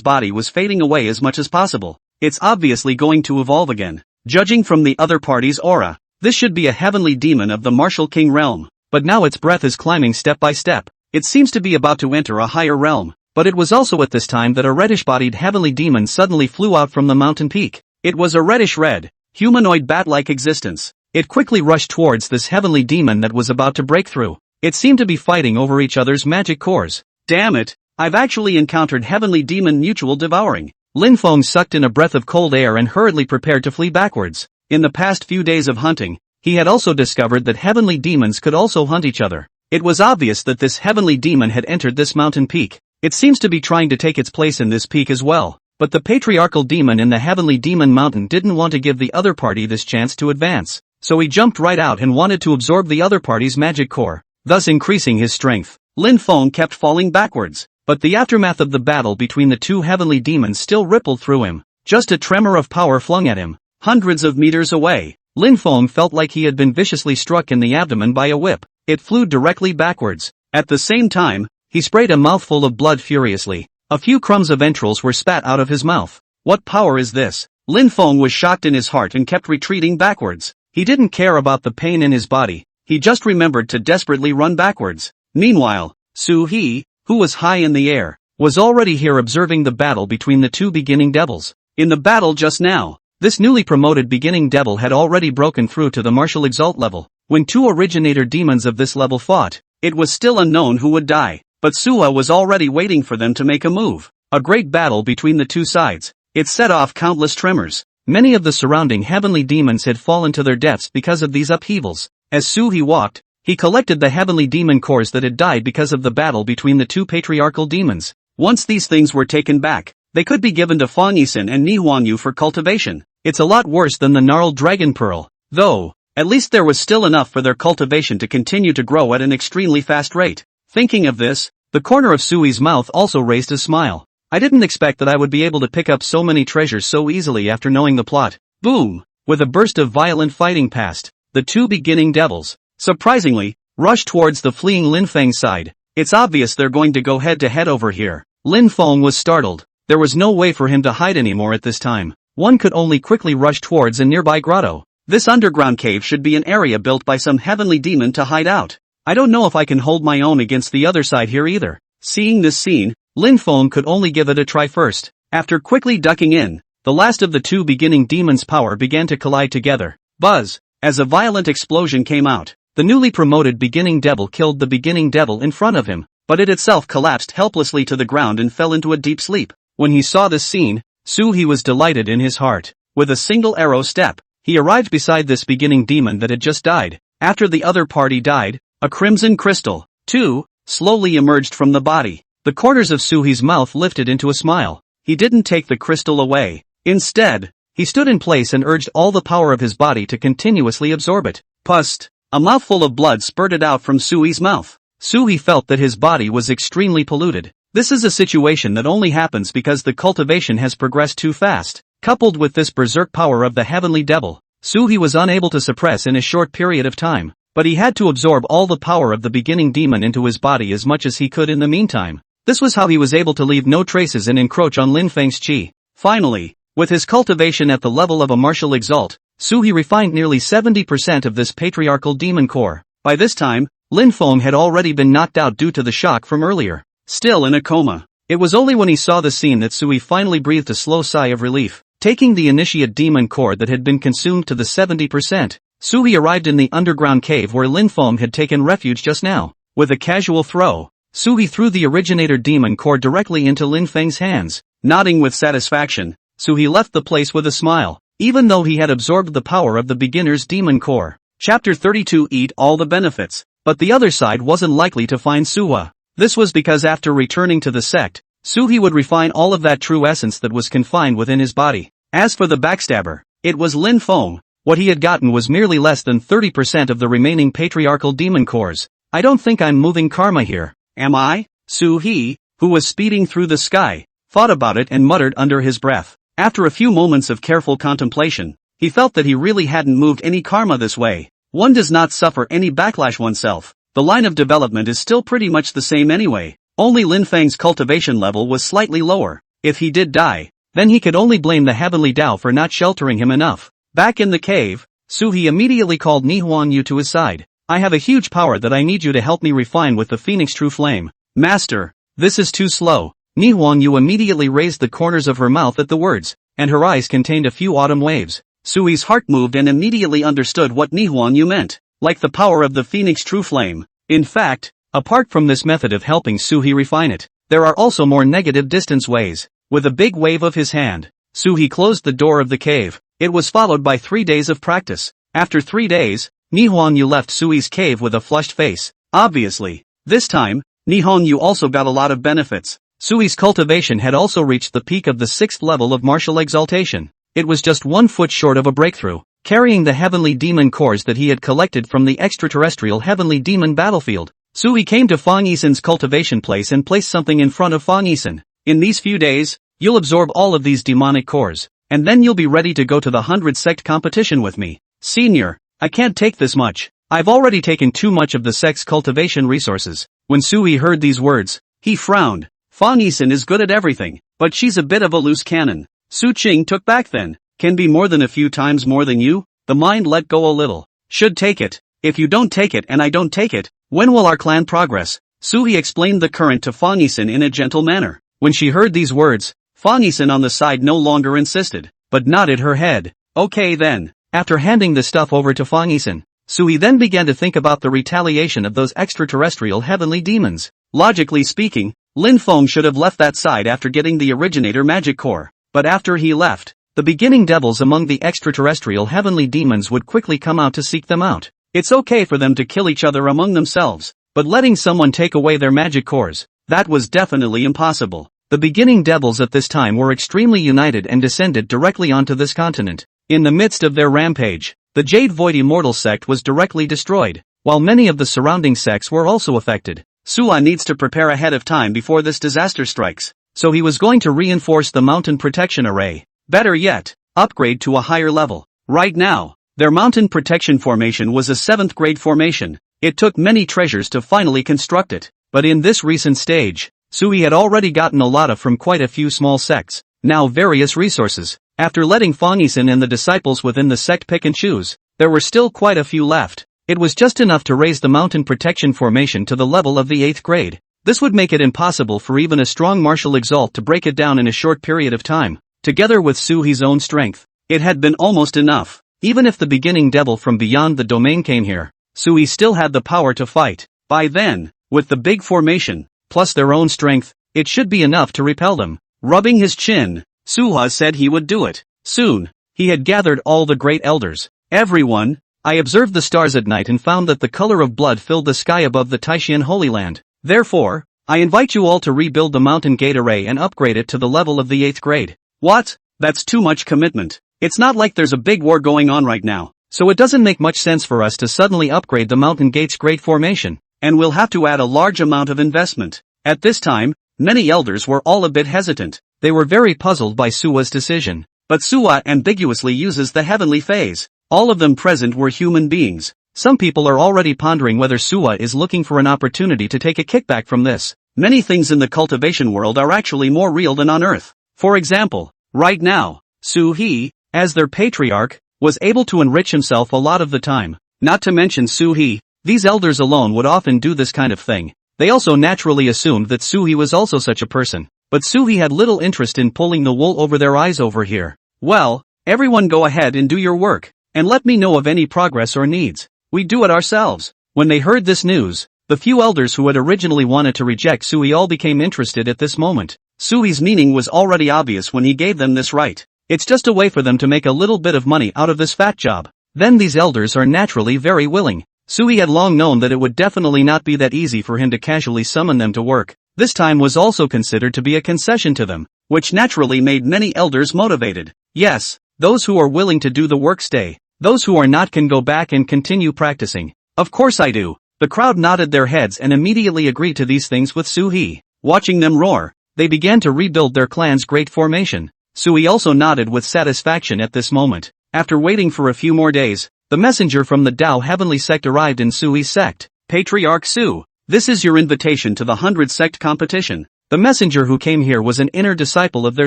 body was fading away as much as possible. It's obviously going to evolve again. Judging from the other party's aura, this should be a heavenly demon of the martial king realm. But now its breath is climbing step by step. It seems to be about to enter a higher realm. But it was also at this time that a reddish-bodied heavenly demon suddenly flew out from the mountain peak. It was a reddish-red, humanoid bat-like existence. It quickly rushed towards this heavenly demon that was about to break through. It seemed to be fighting over each other's magic cores. Damn it, I've actually encountered heavenly demon mutual devouring. Lin Feng sucked in a breath of cold air and hurriedly prepared to flee backwards. In the past few days of hunting, he had also discovered that heavenly demons could also hunt each other. It was obvious that this heavenly demon had entered this mountain peak. It seems to be trying to take its place in this peak as well. But the patriarchal demon in the heavenly demon mountain didn't want to give the other party this chance to advance. So he jumped right out and wanted to absorb the other party's magic core, thus increasing his strength. Lin Feng kept falling backwards. But the aftermath of the battle between the two heavenly demons still rippled through him. Just a tremor of power flung at him. Hundreds of meters away, Lin Feng felt like he had been viciously struck in the abdomen by a whip. It flew directly backwards. At the same time, he sprayed a mouthful of blood furiously. A few crumbs of entrails were spat out of his mouth. What power is this? Lin Feng was shocked in his heart and kept retreating backwards. He didn't care about the pain in his body. He just remembered to desperately run backwards. Meanwhile, Su He, who was high in the air, was already here observing the battle between the two beginning devils. In the battle just now, this newly promoted beginning devil had already broken through to the martial exalt level. When two originator demons of this level fought, it was still unknown who would die, but Suha was already waiting for them to make a move. A great battle between the two sides. It set off countless tremors. Many of the surrounding heavenly demons had fallen to their deaths because of these upheavals. As Su He walked, he collected the heavenly demon cores that had died because of the battle between the two patriarchal demons. Once these things were taken back, they could be given to Fong Yisan and Ni Huangyu for cultivation. It's a lot worse than the gnarled dragon pearl, though. At least there was still enough for their cultivation to continue to grow at an extremely fast rate. Thinking of this, the corner of Sui's mouth also raised a smile. I didn't expect that I would be able to pick up so many treasures so easily after knowing the plot. Boom! With a burst of violent fighting past, the two beginning devils, surprisingly, rushed towards the fleeing Lin Feng's side. It's obvious they're going to go head to head over here. Lin Feng was startled. There was no way for him to hide anymore at this time. One could only quickly rush towards a nearby grotto. This underground cave should be an area built by some heavenly demon to hide out. I don't know if I can hold my own against the other side here either. Seeing this scene, Lin Feng could only give it a try first. After quickly ducking in, the last of the two beginning demons' power began to collide together. Buzz! As a violent explosion came out, the newly promoted beginning devil killed the beginning devil in front of him, but it itself collapsed helplessly to the ground and fell into a deep sleep. When he saw this scene, He was delighted in his heart. With a single arrow step, he arrived beside this beginning demon that had just died. After the other party died, a crimson crystal, too, slowly emerged from the body. The corners of Suhi's mouth lifted into a smile. He didn't take the crystal away. Instead, he stood in place and urged all the power of his body to continuously absorb it. Pust! A mouthful of blood spurted out from Suhi's mouth. Suhi felt that his body was extremely polluted. This is a situation that only happens because the cultivation has progressed too fast. Coupled with this berserk power of the heavenly devil, Suhi was unable to suppress in a short period of time. But he had to absorb all the power of the beginning demon into his body as much as he could in the meantime. This was how he was able to leave no traces and encroach on Lin Feng's chi. Finally, with his cultivation at the level of a martial exalt, Suhi refined nearly 70% of this patriarchal demon core. By this time, Lin Feng had already been knocked out due to the shock from earlier. Still in a coma. It was only when he saw the scene that Suhi finally breathed a slow sigh of relief. Taking the initiate demon core that had been consumed to the 70%, Suhi arrived in the underground cave where Lin Feng had taken refuge just now. With a casual throw, Suhi threw the originator demon core directly into Lin Feng's hands. Nodding with satisfaction, Suhi left the place with a smile, even though he had absorbed the power of the beginner's demon core. Chapter 32 Eat all the benefits. But the other side wasn't likely to find Suwa. This was because after returning to the sect, Suhi would refine all of that true essence that was confined within his body. As for the backstabber, it was Lin Feng. What he had gotten was merely less than 30% of the remaining patriarchal demon cores. I don't think I'm moving karma here, am I? Suhi, who was speeding through the sky, thought about it and muttered under his breath. After a few moments of careful contemplation, he felt that he really hadn't moved any karma this way. One does not suffer any backlash oneself. The line of development is still pretty much the same anyway. Only Lin Feng's cultivation level was slightly lower. If he did die, then he could only blame the heavenly Dao for not sheltering him enough. Back in the cave, Suhi immediately called Nihwan Yu to his side. I have a huge power that I need you to help me refine with the Phoenix True Flame. Master, this is too slow. Nihwan Yu immediately raised the corners of her mouth at the words, and her eyes contained a few autumn waves. Suhi's heart moved and immediately understood what Nihwan Yu meant. Like the power of the Phoenix True Flame. In fact, apart from this method of helping Suhi refine it, there are also more negative distance ways. With a big wave of his hand, Suhi closed the door of the cave. It was followed by 3 days of practice. After 3 days, Nihon Yu left Sui's cave with a flushed face. Obviously, this time, Nihon Yu also got a lot of benefits. Sui's cultivation had also reached the peak of the 6th level of martial exaltation. It was just 1 foot short of a breakthrough. Carrying the heavenly demon cores that he had collected from the extraterrestrial heavenly demon battlefield, Sui came to Fong Yisen's cultivation place and placed something in front of Fong Yisen. In these few days, you'll absorb all of these demonic cores, and then you'll be ready to go to the 100 sect competition with me. Senior, I can't take this much. I've already taken too much of the sect's cultivation resources. When Sui heard these words, he frowned. Fong Yisen is good at everything, but she's a bit of a loose cannon. Su Qing took back then. Can be more than a few times more than you? The mind let go a little. Should take it. If you don't take it and I don't take it, when will our clan progress? Suhi explained the current to Fong Yisen in a gentle manner. When she heard these words, Fong Yisen on the side no longer insisted, but nodded her head. Okay then. After handing the stuff over to Fong Yisen, Suhi then began to think about the retaliation of those extraterrestrial heavenly demons. Logically speaking, Lin Feng should have left that side after getting the originator magic core. But after he left, the beginning devils among the extraterrestrial heavenly demons would quickly come out to seek them out. It's okay for them to kill each other among themselves, but letting someone take away their magic cores, that was definitely impossible. The beginning devils at this time were extremely united and descended directly onto this continent. In the midst of their rampage, the Jade Void Immortal sect was directly destroyed, while many of the surrounding sects were also affected. Sua needs to prepare ahead of time before this disaster strikes, so he was going to reinforce the mountain protection array. Better yet, upgrade to a higher level. Right now, their mountain protection formation was a 7th grade formation. It took many treasures to finally construct it, But in this recent stage, Sui had already gotten a lot from quite a few small sects, now various resources. After letting Fong Yuan and the disciples within the sect pick and choose, there were still quite a few left. It was just enough to raise the mountain protection formation to the level of the 8th grade. This would make it impossible for even a strong martial exalt to break it down in a short period of time. Together with Sui's own strength, it had been almost enough. Even if the beginning devil from beyond the domain came here, Sui still had the power to fight. By then, with the big formation, plus their own strength, it should be enough to repel them. Rubbing his chin, Suha said he would do it. Soon, he had gathered all the great elders. Everyone, I observed the stars at night and found that the color of blood filled the sky above the Taishan Holy Land. Therefore, I invite you all to rebuild the mountain gate array and upgrade it to the level of the 8th grade. What? That's too much commitment. It's not like there's a big war going on right now, so it doesn't make much sense for us to suddenly upgrade the mountain gate's grade formation, and we'll have to add a large amount of investment. At this time, many elders were all a bit hesitant. They were very puzzled by Sua's decision. But Sua ambiguously uses the heavenly phase. All of them present were human beings. Some people are already pondering whether Sua is looking for an opportunity to take a kickback from this. Many things in the cultivation world are actually more real than on Earth. For example, right now, Su He, as their patriarch, was able to enrich himself a lot of the time. Not to mention Su He, these elders alone would often do this kind of thing. They also naturally assumed that Su He was also such a person. But Su He had little interest in pulling the wool over their eyes over here. Well, everyone go ahead and do your work, and let me know of any progress or needs. We do it ourselves. When they heard this news, the few elders who had originally wanted to reject Sui all became interested at this moment. Sui's meaning was already obvious when he gave them this right. It's just a way for them to make a little bit of money out of this fat job. Then these elders are naturally very willing. Sui had long known that it would definitely not be that easy for him to casually summon them to work. This time was also considered to be a concession to them, which naturally made many elders motivated. Yes, those who are willing to do the work stay. Those who are not can go back and continue practicing. Of course I do. The crowd nodded their heads and immediately agreed to these things with Su He. Watching them roar, they began to rebuild their clan's great formation. Sui also nodded with satisfaction at this moment. After waiting for a few more days, the messenger from the Dao Heavenly sect arrived in Sui's sect. Patriarch Su, this is your invitation to the 100 sect competition. The messenger who came here was an inner disciple of their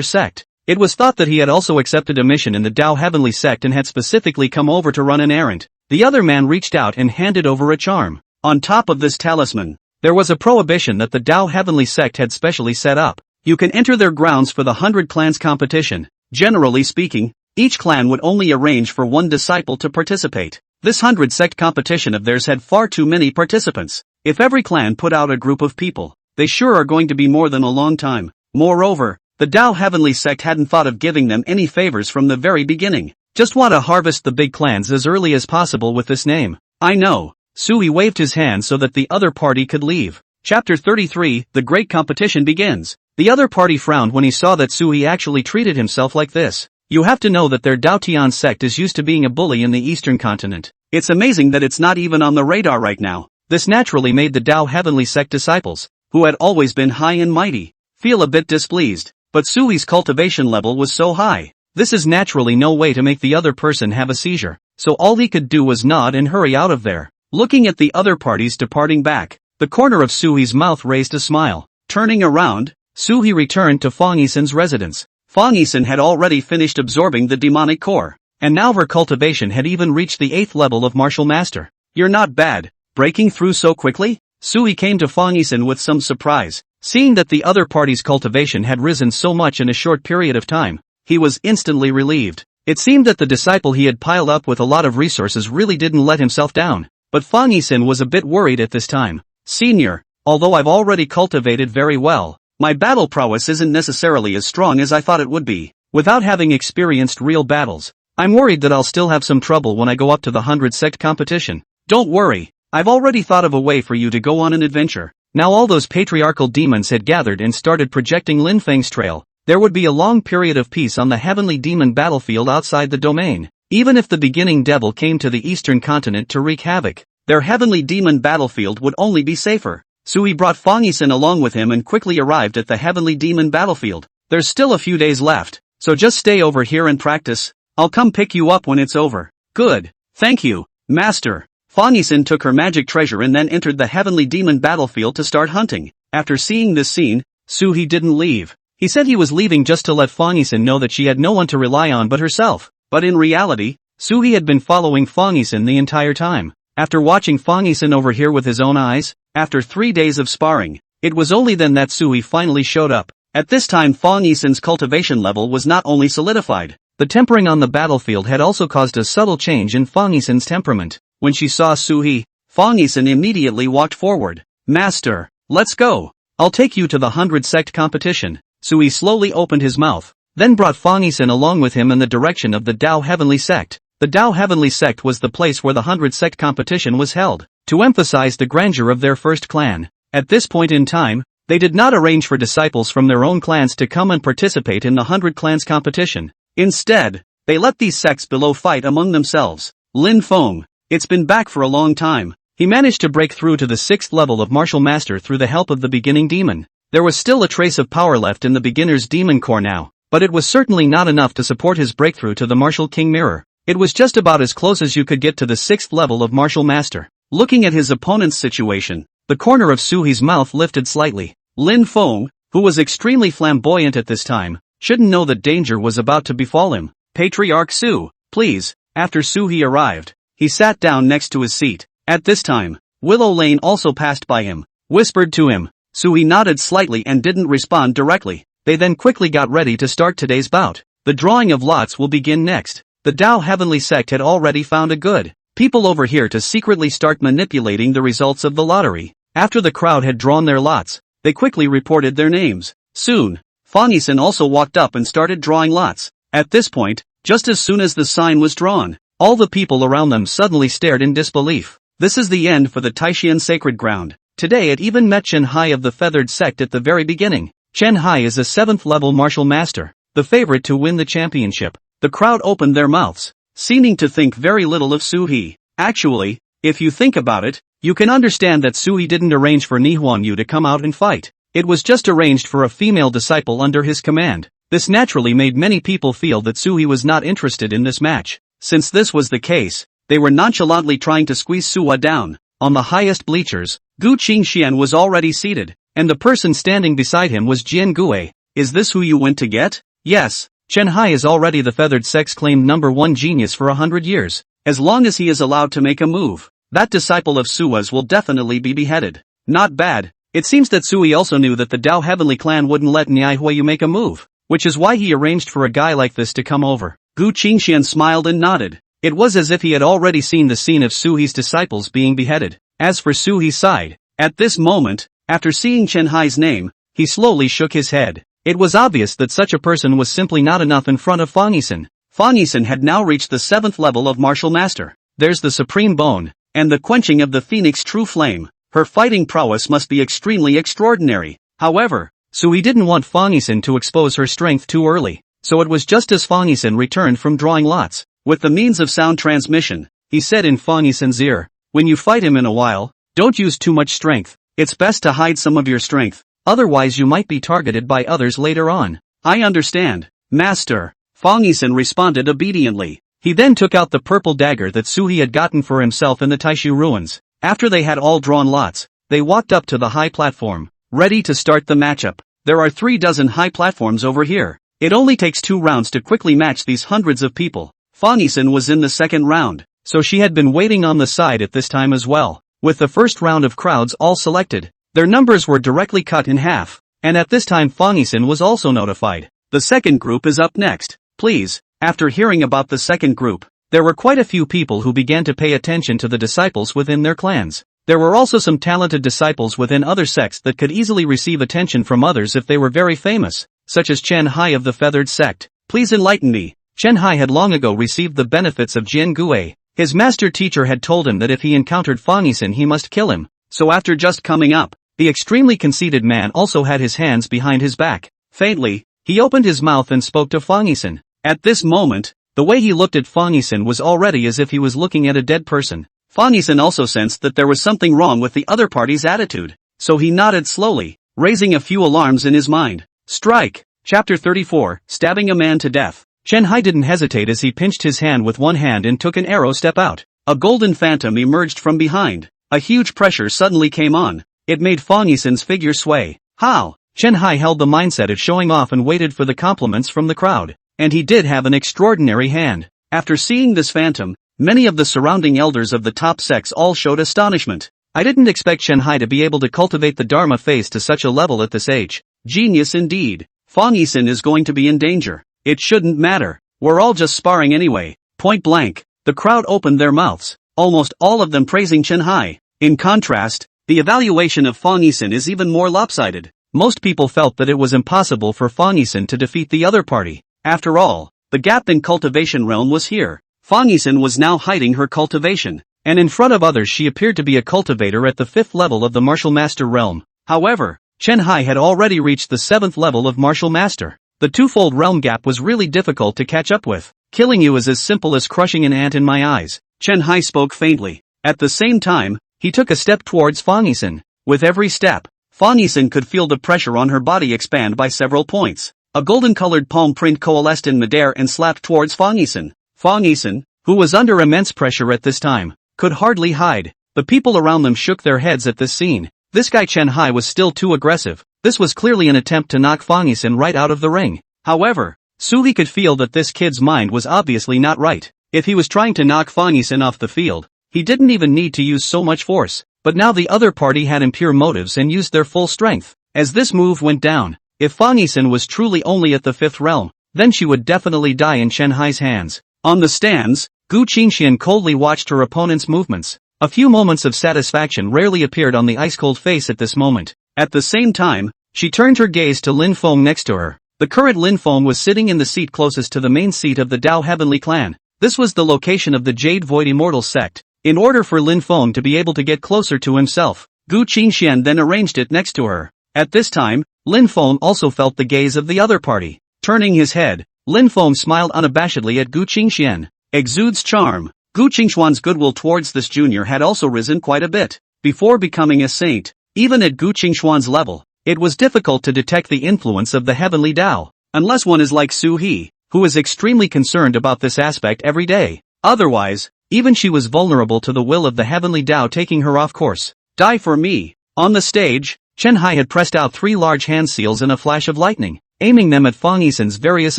sect. It was thought that he had also accepted a mission in the Dao Heavenly sect and had specifically come over to run an errand. The other man reached out and handed over a charm. On top of this talisman, there was a prohibition that the Dao Heavenly sect had specially set up. You can enter their grounds for the 100 clans competition. Generally speaking, each clan would only arrange for one disciple to participate. This 100 sect competition of theirs had far too many participants. If every clan put out a group of people, they sure are going to be more than a long time. Moreover, the Dao Heavenly sect hadn't thought of giving them any favors from the very beginning. Just want to harvest the big clans as early as possible with this name. I know. Sui waved his hand so that the other party could leave. Chapter 33, The Great Competition begins. The other party frowned when he saw that Sui actually treated himself like this. You have to know that their Dao Tian sect is used to being a bully in the eastern continent. It's amazing that it's not even on the radar right now. This naturally made the Dao Heavenly sect disciples, who had always been high and mighty, feel a bit displeased. But Sui's cultivation level was so high. This is naturally no way to make the other person have a seizure, so all he could do was nod and hurry out of there. Looking at the other parties departing back, the corner of Sui's mouth raised a smile. Turning around, Sui returned to Fong Yuan's residence. Fong Yuan had already finished absorbing the demonic core, and now her cultivation had even reached the 8th level of martial master. You're not bad, breaking through so quickly? Sui came to Fong Yuan with some surprise. Seeing that the other party's cultivation had risen so much in a short period of time, he was instantly relieved. It seemed that the disciple he had piled up with a lot of resources really didn't let himself down. But Fong Yuan was a bit worried at this time. Senior, although I've already cultivated very well, my battle prowess isn't necessarily as strong as I thought it would be. Without having experienced real battles, I'm worried that I'll still have some trouble when I go up to the 100 sect competition. Don't worry, I've already thought of a way for you to go on an adventure. Now all those patriarchal demons had gathered and started projecting Lin Feng's trail. There would be a long period of peace on the heavenly demon battlefield outside the domain. Even if the beginning devil came to the eastern continent to wreak havoc, their heavenly demon battlefield would only be safer. Sui brought Fong Yuan along with him and quickly arrived at the heavenly demon battlefield. There's still a few days left, so just stay over here and practice. I'll come pick you up when it's over. Good. Thank you, Master. Fong Yuan took her magic treasure and then entered the heavenly demon battlefield to start hunting. After seeing this scene, Su-hee didn't leave. He said he was leaving just to let Fong Yuan know that she had no one to rely on but herself. But in reality, Su-hee had been following Fong Yuan the entire time. After watching Fong Yuan over here with his own eyes, after 3 days of sparring, it was only then that Su-hee finally showed up. At this time Fong Yuan's cultivation level was not only solidified, the tempering on the battlefield had also caused a subtle change in Fong Yuan's temperament. When she saw Su-hee, Fong Yuan immediately walked forward. "Master, let's go. I'll take you to the 100 Sect competition." Su-hee slowly opened his mouth, then brought Fong Yuan along with him in the direction of the Dao Heavenly Sect. The Dao Heavenly Sect was the place where the 100 Sect competition was held, to emphasize the grandeur of their first clan. At this point in time, they did not arrange for disciples from their own clans to come and participate in the 100 Clans competition. Instead, they let these sects below fight among themselves. Lin Feng, it's been back for a long time. He managed to break through to the 6th level of Martial Master through the help of the beginning demon. There was still a trace of power left in the beginner's demon core now, but it was certainly not enough to support his breakthrough to the Martial King Mirror. It was just about as close as you could get to the 6th level of Martial Master. Looking at his opponent's situation, the corner of Su-hee's mouth lifted slightly. Lin Feng, who was extremely flamboyant at this time, shouldn't know that danger was about to befall him. "Patriarch Su, please." After Su-hee arrived, he sat down next to his seat. At this time, Willow Lane also passed by him, whispered to him. Su-hee nodded slightly and didn't respond directly. They then quickly got ready to start today's bout. The drawing of lots will begin next. The Dao Heavenly Sect had already found a good people over here to secretly start manipulating the results of the lottery. After the crowd had drawn their lots, they quickly reported their names. Soon, Fong Yuan also walked up and started drawing lots. At this point, just as soon as the sign was drawn, all the people around them suddenly stared in disbelief. This is the end for the Taishan Sacred Ground. Today it even met Chen Hai of the Feathered Sect at the very beginning. Chen Hai is a 7th level martial master, the favorite to win the championship. The crowd opened their mouths, seeming to think very little of Su-hee. Actually, if you think about it, you can understand that Su-hee didn't arrange for Ni Huanyu to come out and fight. It was just arranged for a female disciple under his command. This naturally made many people feel that Su-hee was not interested in this match. Since this was the case, they were nonchalantly trying to squeeze Su-hee down. On the highest bleachers, Gu Qingxian was already seated, and the person standing beside him was Jian Gue. "Is this who you went to get?" "Yes. Chen Hai is already the Feathered Sect's claimed #1 genius for 100 years. As long as he is allowed to make a move, that disciple of Sua's will definitely be beheaded." Not bad. It seems that Sui also knew that the Dao Heavenly clan wouldn't let Huayu make a move, which is why he arranged for a guy like this to come over. Gu Qingxian smiled and nodded. It was as if he had already seen the scene of Su-hee's disciples being beheaded. As for Su-hee's side, at this moment, after seeing Chen Hai's name, he slowly shook his head. It was obvious that such a person was simply not enough in front of Fong Yuan. Fong Yuan had now reached the 7th level of Martial Master. There's the Supreme Bone, and the quenching of the Phoenix True Flame. Her fighting prowess must be extremely extraordinary. However, Sui didn't want Fong Yuan to expose her strength too early, so it was just as Fong Yuan returned from drawing lots. With the means of sound transmission, he said in Fong Yuan's ear, "When you fight him in a while, don't use too much strength. It's best to hide some of your strength. Otherwise you might be targeted by others later on." "I understand, Master." Fong Yuan responded obediently. He then took out the purple dagger that Sui had gotten for himself in the Taishu ruins. After they had all drawn lots, they walked up to the high platform, ready to start the matchup. There are 3 dozen high platforms over here. It only takes 2 rounds to quickly match these hundreds of people. Fong Yuan was in the 2nd round, so she had been waiting on the side at this time as well. With the first round of crowds all selected, their numbers were directly cut in half, and at this time Fong Yuan was also notified. The second group is up next. Please. After hearing about the second group, there were quite a few people who began to pay attention to the disciples within their clans. There were also some talented disciples within other sects that could easily receive attention from others if they were very famous, such as Chen Hai of the Feathered Sect. Please enlighten me. Chen Hai had long ago received the benefits of Jian Gue. His master teacher had told him that if he encountered Fong Yuan he must kill him, so after just coming up, the extremely conceited man also had his hands behind his back. Faintly, he opened his mouth and spoke to Fong Yuan. At this moment, the way he looked at Fong Yuan was already as if he was looking at a dead person. Fong Yuan also sensed that there was something wrong with the other party's attitude, so he nodded slowly, raising a few alarms in his mind. Strike! Chapter 34, Stabbing a Man to Death. Chen Hai didn't hesitate as he pinched his hand with one hand and took an arrow step out. a golden phantom emerged from behind. A huge pressure suddenly came on. It made Fong Yisen's figure sway. How? Chen Hai held the mindset of showing off and waited for the compliments from the crowd. And he did have an extraordinary hand. After seeing this phantom, many of the surrounding elders of the top sects all showed astonishment. I didn't expect Chen Hai to be able to cultivate the Dharma phase to such a level at this age. Genius indeed. Fong Yisen is going to be in danger. It shouldn't matter. We're all just sparring anyway. Point blank. The crowd opened their mouths, almost all of them praising Chen Hai. In contrast, the evaluation of Fong Yisen is even more lopsided. Most people felt that it was impossible for Fong Yisen to defeat the other party. After all, the gap in cultivation realm was here. Fong Yisen was now hiding her cultivation, and in front of others she appeared to be a cultivator at the 5th level of the martial master realm. However, Chen Hai had already reached the 7th level of martial master. The twofold realm gap was really difficult to catch up with. Killing you is as simple as crushing an ant in my eyes. Chen Hai spoke faintly. At the same time, he took a step towards Fong Yisen. With every step, Fong Yisen could feel the pressure on her body expand by several points. A golden-colored palm print coalesced in midair and slapped towards Fong Yisen. Fong Yisen, who was under immense pressure at this time, could hardly hide. The people around them shook their heads at this scene. This guy Chen Hai was still too aggressive. This was clearly an attempt to knock Fong Yisen right out of the ring. However, Suhi could feel that this kid's mind was obviously not right. If he was trying to knock Fong Yisen off the field, he didn't even need to use so much force. But now the other party had impure motives and used their full strength. As this move went down, if Fong Yisen was truly only at the 5th realm, then she would definitely die in Chen Hai's hands. On the stands, Gu Qingxian coldly watched her opponent's movements. A few moments of satisfaction rarely appeared on the ice-cold face at this moment. At the same time, she turned her gaze to Lin Feng next to her. The current Lin Feng was sitting in the seat closest to the main seat of the Dao Heavenly clan. This was the location of the Jade Void Immortal sect. In order for Lin Feng to be able to get closer to himself, Gu Qingxian then arranged it next to her. At this time, Lin Feng also felt the gaze of the other party. Turning his head, Lin Feng smiled unabashedly at Gu Qingxian. Exudes charm. Gu Qingxian's goodwill towards this junior had also risen quite a bit. Before becoming a saint, even at Gu Qingxian's level, it was difficult to detect the influence of the heavenly Dao, unless one is like Su He, who is extremely concerned about this aspect every day. Otherwise, even she was vulnerable to the will of the heavenly Dao taking her off course. Die for me. On the stage, Chen Hai had pressed out 3 large hand seals in a flash of lightning, aiming them at Fong Yisen's various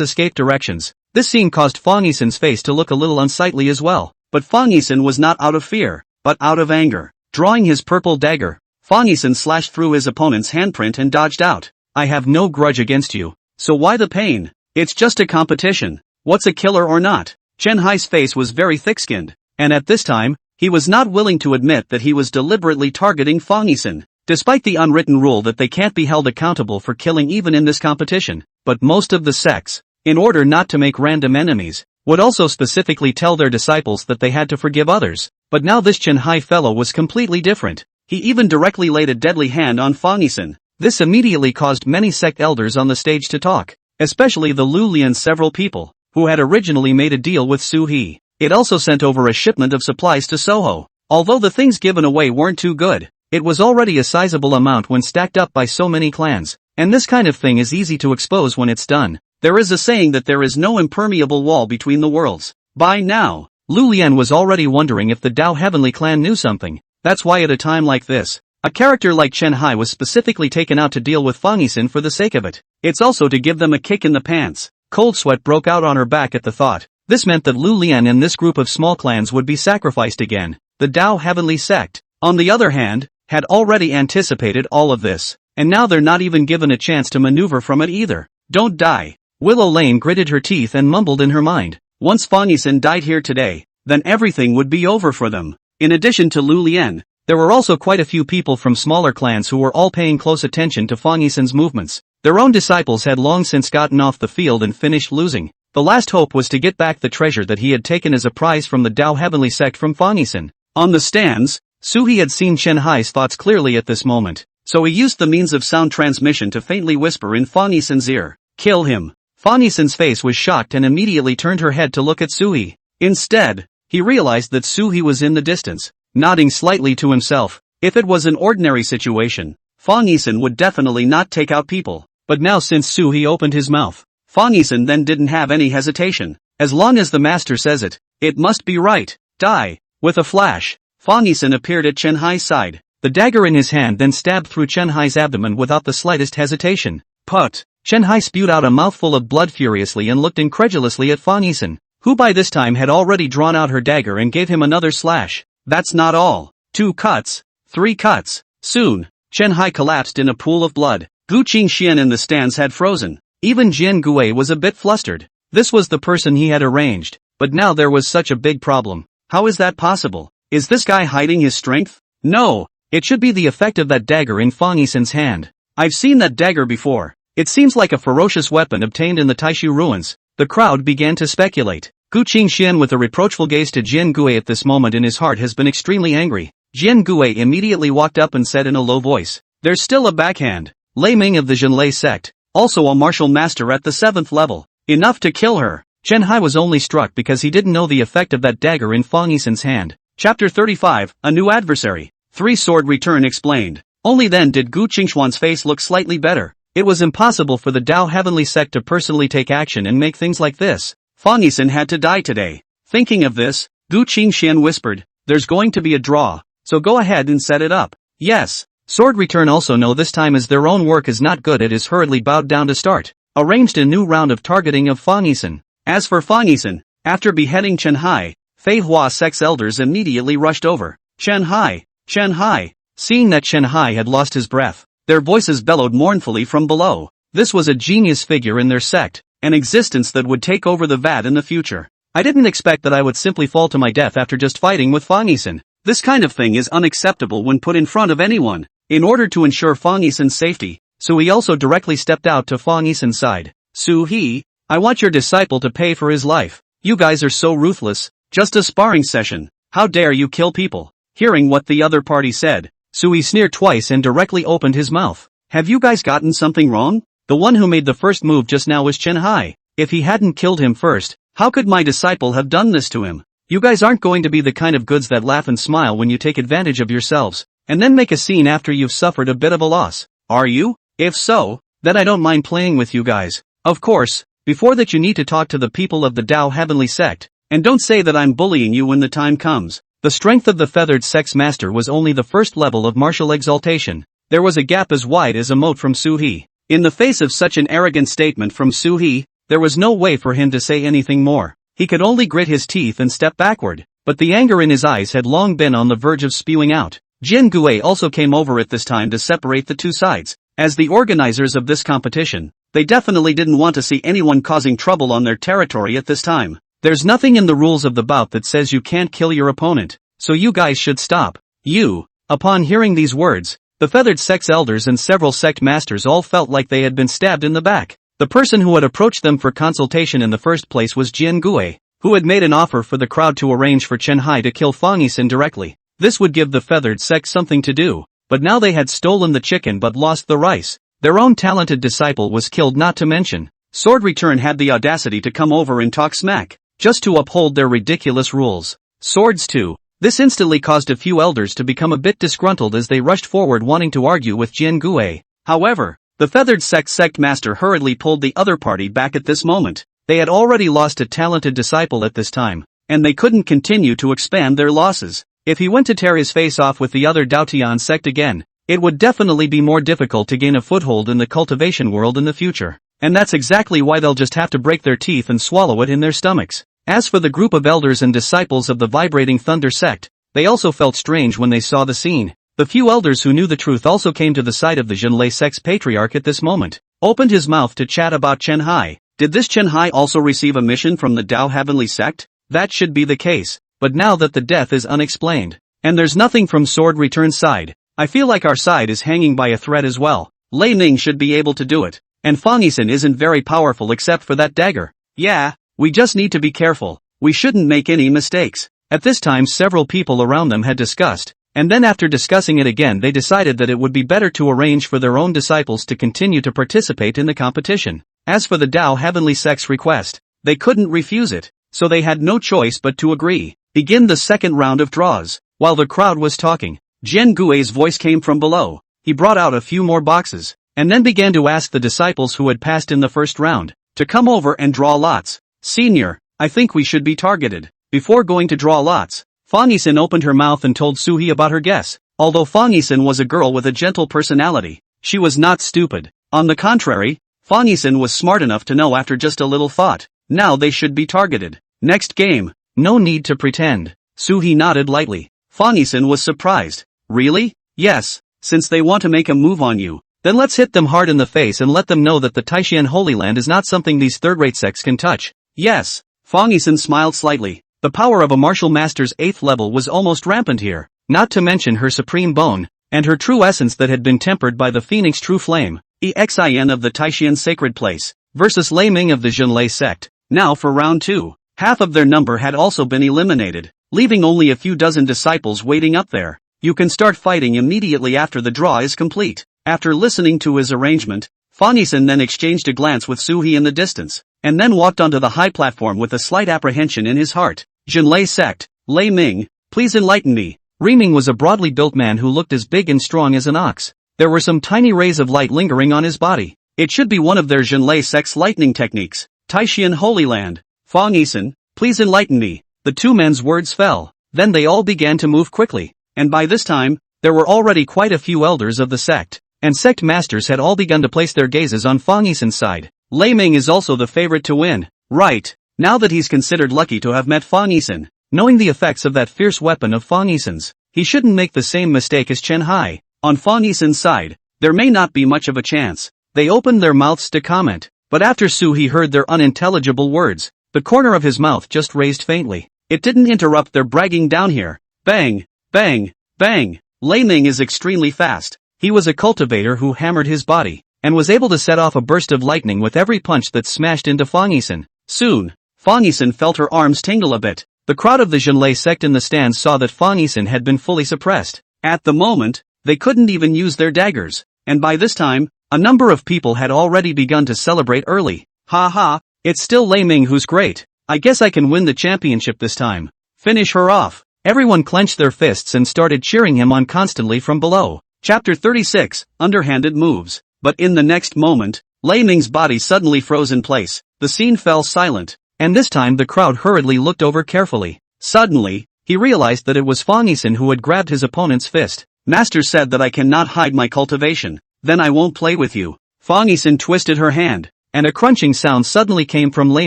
escape directions. This scene caused Fong Yisen's face to look a little unsightly as well, but Fong Yisen was not out of fear, but out of anger. Drawing his purple dagger, Fong Yisen slashed through his opponent's handprint and dodged out. I have no grudge against you, so why the pain? It's just a competition. What's a killer or not? Chen Hai's face was very thick-skinned, and at this time, he was not willing to admit that he was deliberately targeting Fong Yisen. Despite the unwritten rule that they can't be held accountable for killing even in this competition, but most of the sects, in order not to make random enemies, would also specifically tell their disciples that they had to forgive others. But now this Chen Hai fellow was completely different. He even directly laid a deadly hand on Fong Yisen. This immediately caused many sect elders on the stage to talk, especially the Lu Lian several people, who had originally made a deal with Su He. It also sent over a shipment of supplies to Soho. Although the things given away weren't too good, it was already a sizable amount when stacked up by so many clans, and this kind of thing is easy to expose when it's done. There is a saying that there is no impermeable wall between the worlds. By now, Lu Lian was already wondering if the Dao Heavenly clan knew something. That's why at a time like this, a character like Chen Hai was specifically taken out to deal with Fong Yisen for the sake of it. It's also to give them a kick in the pants. Cold sweat broke out on her back at the thought. This meant that Lu Lian and this group of small clans would be sacrificed again. The Dao Heavenly sect, on the other hand, had already anticipated all of this, and now they're not even given a chance to maneuver from it either. Don't die. Willow Lane gritted her teeth and mumbled in her mind. Once Fong Yisen died here today, then everything would be over for them. In addition to Lu Lian, there were also quite a few people from smaller clans who were all paying close attention to Fong Yisen's movements. Their own disciples had long since gotten off the field and finished losing. The last hope was to get back the treasure that he had taken as a prize from the Dao Heavenly sect from Fong Yisen. On the stands, Su He had seen Chen Hai's thoughts clearly at this moment, so he used the means of sound transmission to faintly whisper in Fong Yisen's ear, "Kill him." Fong Yisen's face was shocked and immediately turned her head to look at Su He. Instead, he realized that Su He was in the distance, nodding slightly to himself. If it was an ordinary situation, Fong Yisen would definitely not take out people. But now since Su He opened his mouth, Fong Yisen then didn't have any hesitation. As long as the master says it, it must be right. Die. With a flash, Fong Yuan appeared at Chen Hai's side. The dagger in his hand then stabbed through Chen Hai's abdomen without the slightest hesitation. Put! Chen Hai spewed out a mouthful of blood furiously and looked incredulously at Fong Yuan, who by this time had already drawn out her dagger and gave him another slash. That's not all. 2 cuts. 3 cuts. Soon, Chen Hai collapsed in a pool of blood. Gu Qingxian in the stands had frozen. Even Jian Gui was a bit flustered. This was the person he had arranged, but now there was such a big problem. How is that possible? Is this guy hiding his strength? No, it should be the effect of that dagger in Fong Yuan's hand. I've seen that dagger before. It seems like a ferocious weapon obtained in the Taiu ruins. The crowd began to speculate. Gu Qingxian with a reproachful gaze to Jian Gui at this moment in his heart has been extremely angry. Jian Gui immediately walked up and said in a low voice, "There's still a backhand. Lei Ming of the Heavenly Sect, also a martial master at the 7th level. Enough to kill her." Chen Hai was only struck because he didn't know the effect of that dagger in Fong Yuan's hand. Chapter 35, A New Adversary. 3 Sword Return explained. Only then did Gu Qingxian's face look slightly better. It was impossible for the Dao Heavenly Sect to personally take action and make things like this. Fong Yuan had to die today. Thinking of this, Gu Qingxian whispered, "There's going to be a draw, so go ahead and set it up." Yes. Sword Return also know this time as their own work is not good, it is hurriedly bowed down to start. Arranged a new round of targeting of Fong Yuan. As for Fong Yuan, after beheading Chen Hai, Fei Hua Sect's elders immediately rushed over. Chen Hai! Chen Hai! Seeing that Chen Hai had lost his breath, their voices bellowed mournfully from below. This was a genius figure in their sect, an existence that would take over the VAT in the future. I didn't expect that I would simply fall to my death after just fighting with Fong Yuan. This kind of thing is unacceptable when put in front of anyone. In order to ensure Fong Yuan's safety, Sui also directly stepped out to Fong Yuan's side. "Sui, I want your disciple to pay for his life. You guys are so ruthless, just a sparring session. How dare you kill people?" Hearing what the other party said, Sui sneered twice and directly opened his mouth. "Have you guys gotten something wrong? The one who made the first move just now was Chen Hai. If he hadn't killed him first, how could my disciple have done this to him? You guys aren't going to be the kind of goods that laugh and smile when you take advantage of yourselves, and then make a scene after you've suffered a bit of a loss. Are you? If so, then I don't mind playing with you guys. Of course, before that you need to talk to the people of the Dao Heavenly Sect, and don't say that I'm bullying you when the time comes." The strength of the feathered sect's master was only the first level of martial exaltation. There was a gap as wide as a moat from Su-He. In the face of such an arrogant statement from Su-He, there was no way for him to say anything more. He could only grit his teeth and step backward, but the anger in his eyes had long been on the verge of spewing out. Jian Gui also came over at this time to separate the two sides. As the organizers of this competition, they definitely didn't want to see anyone causing trouble on their territory at this time. There's nothing in the rules of the bout that says you can't kill your opponent, so you guys should stop. You. Upon hearing these words, the feathered sect's elders and several sect masters all felt like they had been stabbed in the back. The person who had approached them for consultation in the first place was Jian Gui, who had made an offer for the crowd to arrange for Chen Hai to kill Fong Yuan directly. This would give the feathered sect something to do, but now they had stolen the chicken but lost the rice. Their own talented disciple was killed, not to mention, Sword Return had the audacity to come over and talk smack, just to uphold their ridiculous rules. Swords too. This instantly caused a few elders to become a bit disgruntled as they rushed forward wanting to argue with Jian Gui. However, the feathered sect master hurriedly pulled the other party back at this moment. They had already lost a talented disciple at this time, and they couldn't continue to expand their losses. If he went to tear his face off with the other Dao sect again, it would definitely be more difficult to gain a foothold in the cultivation world in the future. And that's exactly why they'll just have to break their teeth and swallow it in their stomachs. As for the group of elders and disciples of the Vibrating Thunder sect, they also felt strange when they saw the scene. The few elders who knew the truth also came to the side of the Heavenly sect's patriarch at this moment, opened his mouth to chat about Chen Hai. Did this Chen Hai also receive a mission from the Dao Heavenly sect? That should be the case, but now that the death is unexplained, and there's nothing from Sword Return's side, I feel like our side is hanging by a thread as well. Lei Ning should be able to do it, and Fong Yuan isn't very powerful except for that dagger. Yeah. We just need to be careful. We shouldn't make any mistakes. At this time several people around them had discussed, and then after discussing it again they decided that it would be better to arrange for their own disciples to continue to participate in the competition. As for the Dao Heavenly sect's request, they couldn't refuse it, so they had no choice but to agree. Begin the second round of draws. While the crowd was talking, Jian Gui's voice came from below. He brought out a few more boxes, and then began to ask the disciples who had passed in the first round to come over and draw lots. "Senior, I think we should be targeted. Before going to draw lots, Fong Yixin opened her mouth and told Suhi about her guess. Although Fong Yixin was a girl with a gentle personality, she was not stupid. On the contrary, Fong Yixin was smart enough to know after just a little thought, now they should be targeted. Next game. No need to pretend. Suhi nodded lightly. Fong Yixin was surprised. Really? Yes. Since they want to make a move on you, then let's hit them hard in the face and let them know that the Taishan Holy Land is not something these third-rate sects can touch. Yes. Fong Yixin smiled slightly. The power of a martial master's 8th level was almost rampant here, not to mention her supreme bone, and her true essence that had been tempered by the Phoenix True Flame, EXIN of the Taishan Sacred Place, versus Lei Ming of the Zhenlei sect. Now for round 2. Half of their number had also been eliminated, leaving only a few dozen disciples waiting up there. You can start fighting immediately after the draw is complete. After listening to his arrangement, Fong Yixin then exchanged a glance with Suhi in the distance, and then walked onto the high platform with a slight apprehension in his heart. Zhenlei sect, Lei Ming, please enlighten me. Ming was a broadly built man who looked as big and strong as an ox. There were some tiny rays of light lingering on his body. It should be one of their Zhenlei sect's lightning techniques. Taishan Holy Land. Fong Yixin, please enlighten me. The two men's words fell. Then they all began to move quickly, and by this time, there were already quite a few elders of the sect, and sect masters had all begun to place their gazes on Fong Yixin's side. Lei Ming is also the favorite to win. Right. Now that he's considered lucky to have met Fong Yixin, knowing the effects of that fierce weapon of Fong Yixin's, he shouldn't make the same mistake as Chen Hai. On Fong Yixin's side, there may not be much of a chance. They opened their mouths to comment, but after Suhi heard their unintelligible words, the corner of his mouth just raised faintly. It didn't interrupt their bragging down here. Bang, bang, bang. Lei Ming is extremely fast. He was a cultivator who hammered his body, and was able to set off a burst of lightning with every punch that smashed into Fong Yixin. Soon, Fong Yixin felt her arms tingle a bit. The crowd of the Zhenlei sect in the stands saw that Fong Yixin had been fully suppressed. At the moment, they couldn't even use their daggers, and by this time, a number of people had already begun to celebrate early. Ha ha, it's still Lei Ming who's great. I guess I can win the championship this time. Finish her off. Everyone clenched their fists and started cheering him on constantly from below. Chapter 36, Underhanded Moves. But in the next moment, Lei Ming's body suddenly froze in place. The scene fell silent, and this time the crowd hurriedly looked over carefully. Suddenly, he realized that it was Fong Yixin who had grabbed his opponent's fist. Master said that I cannot hide my cultivation. Then I won't play with you. Fong Yixin twisted her hand, and a crunching sound suddenly came from Lei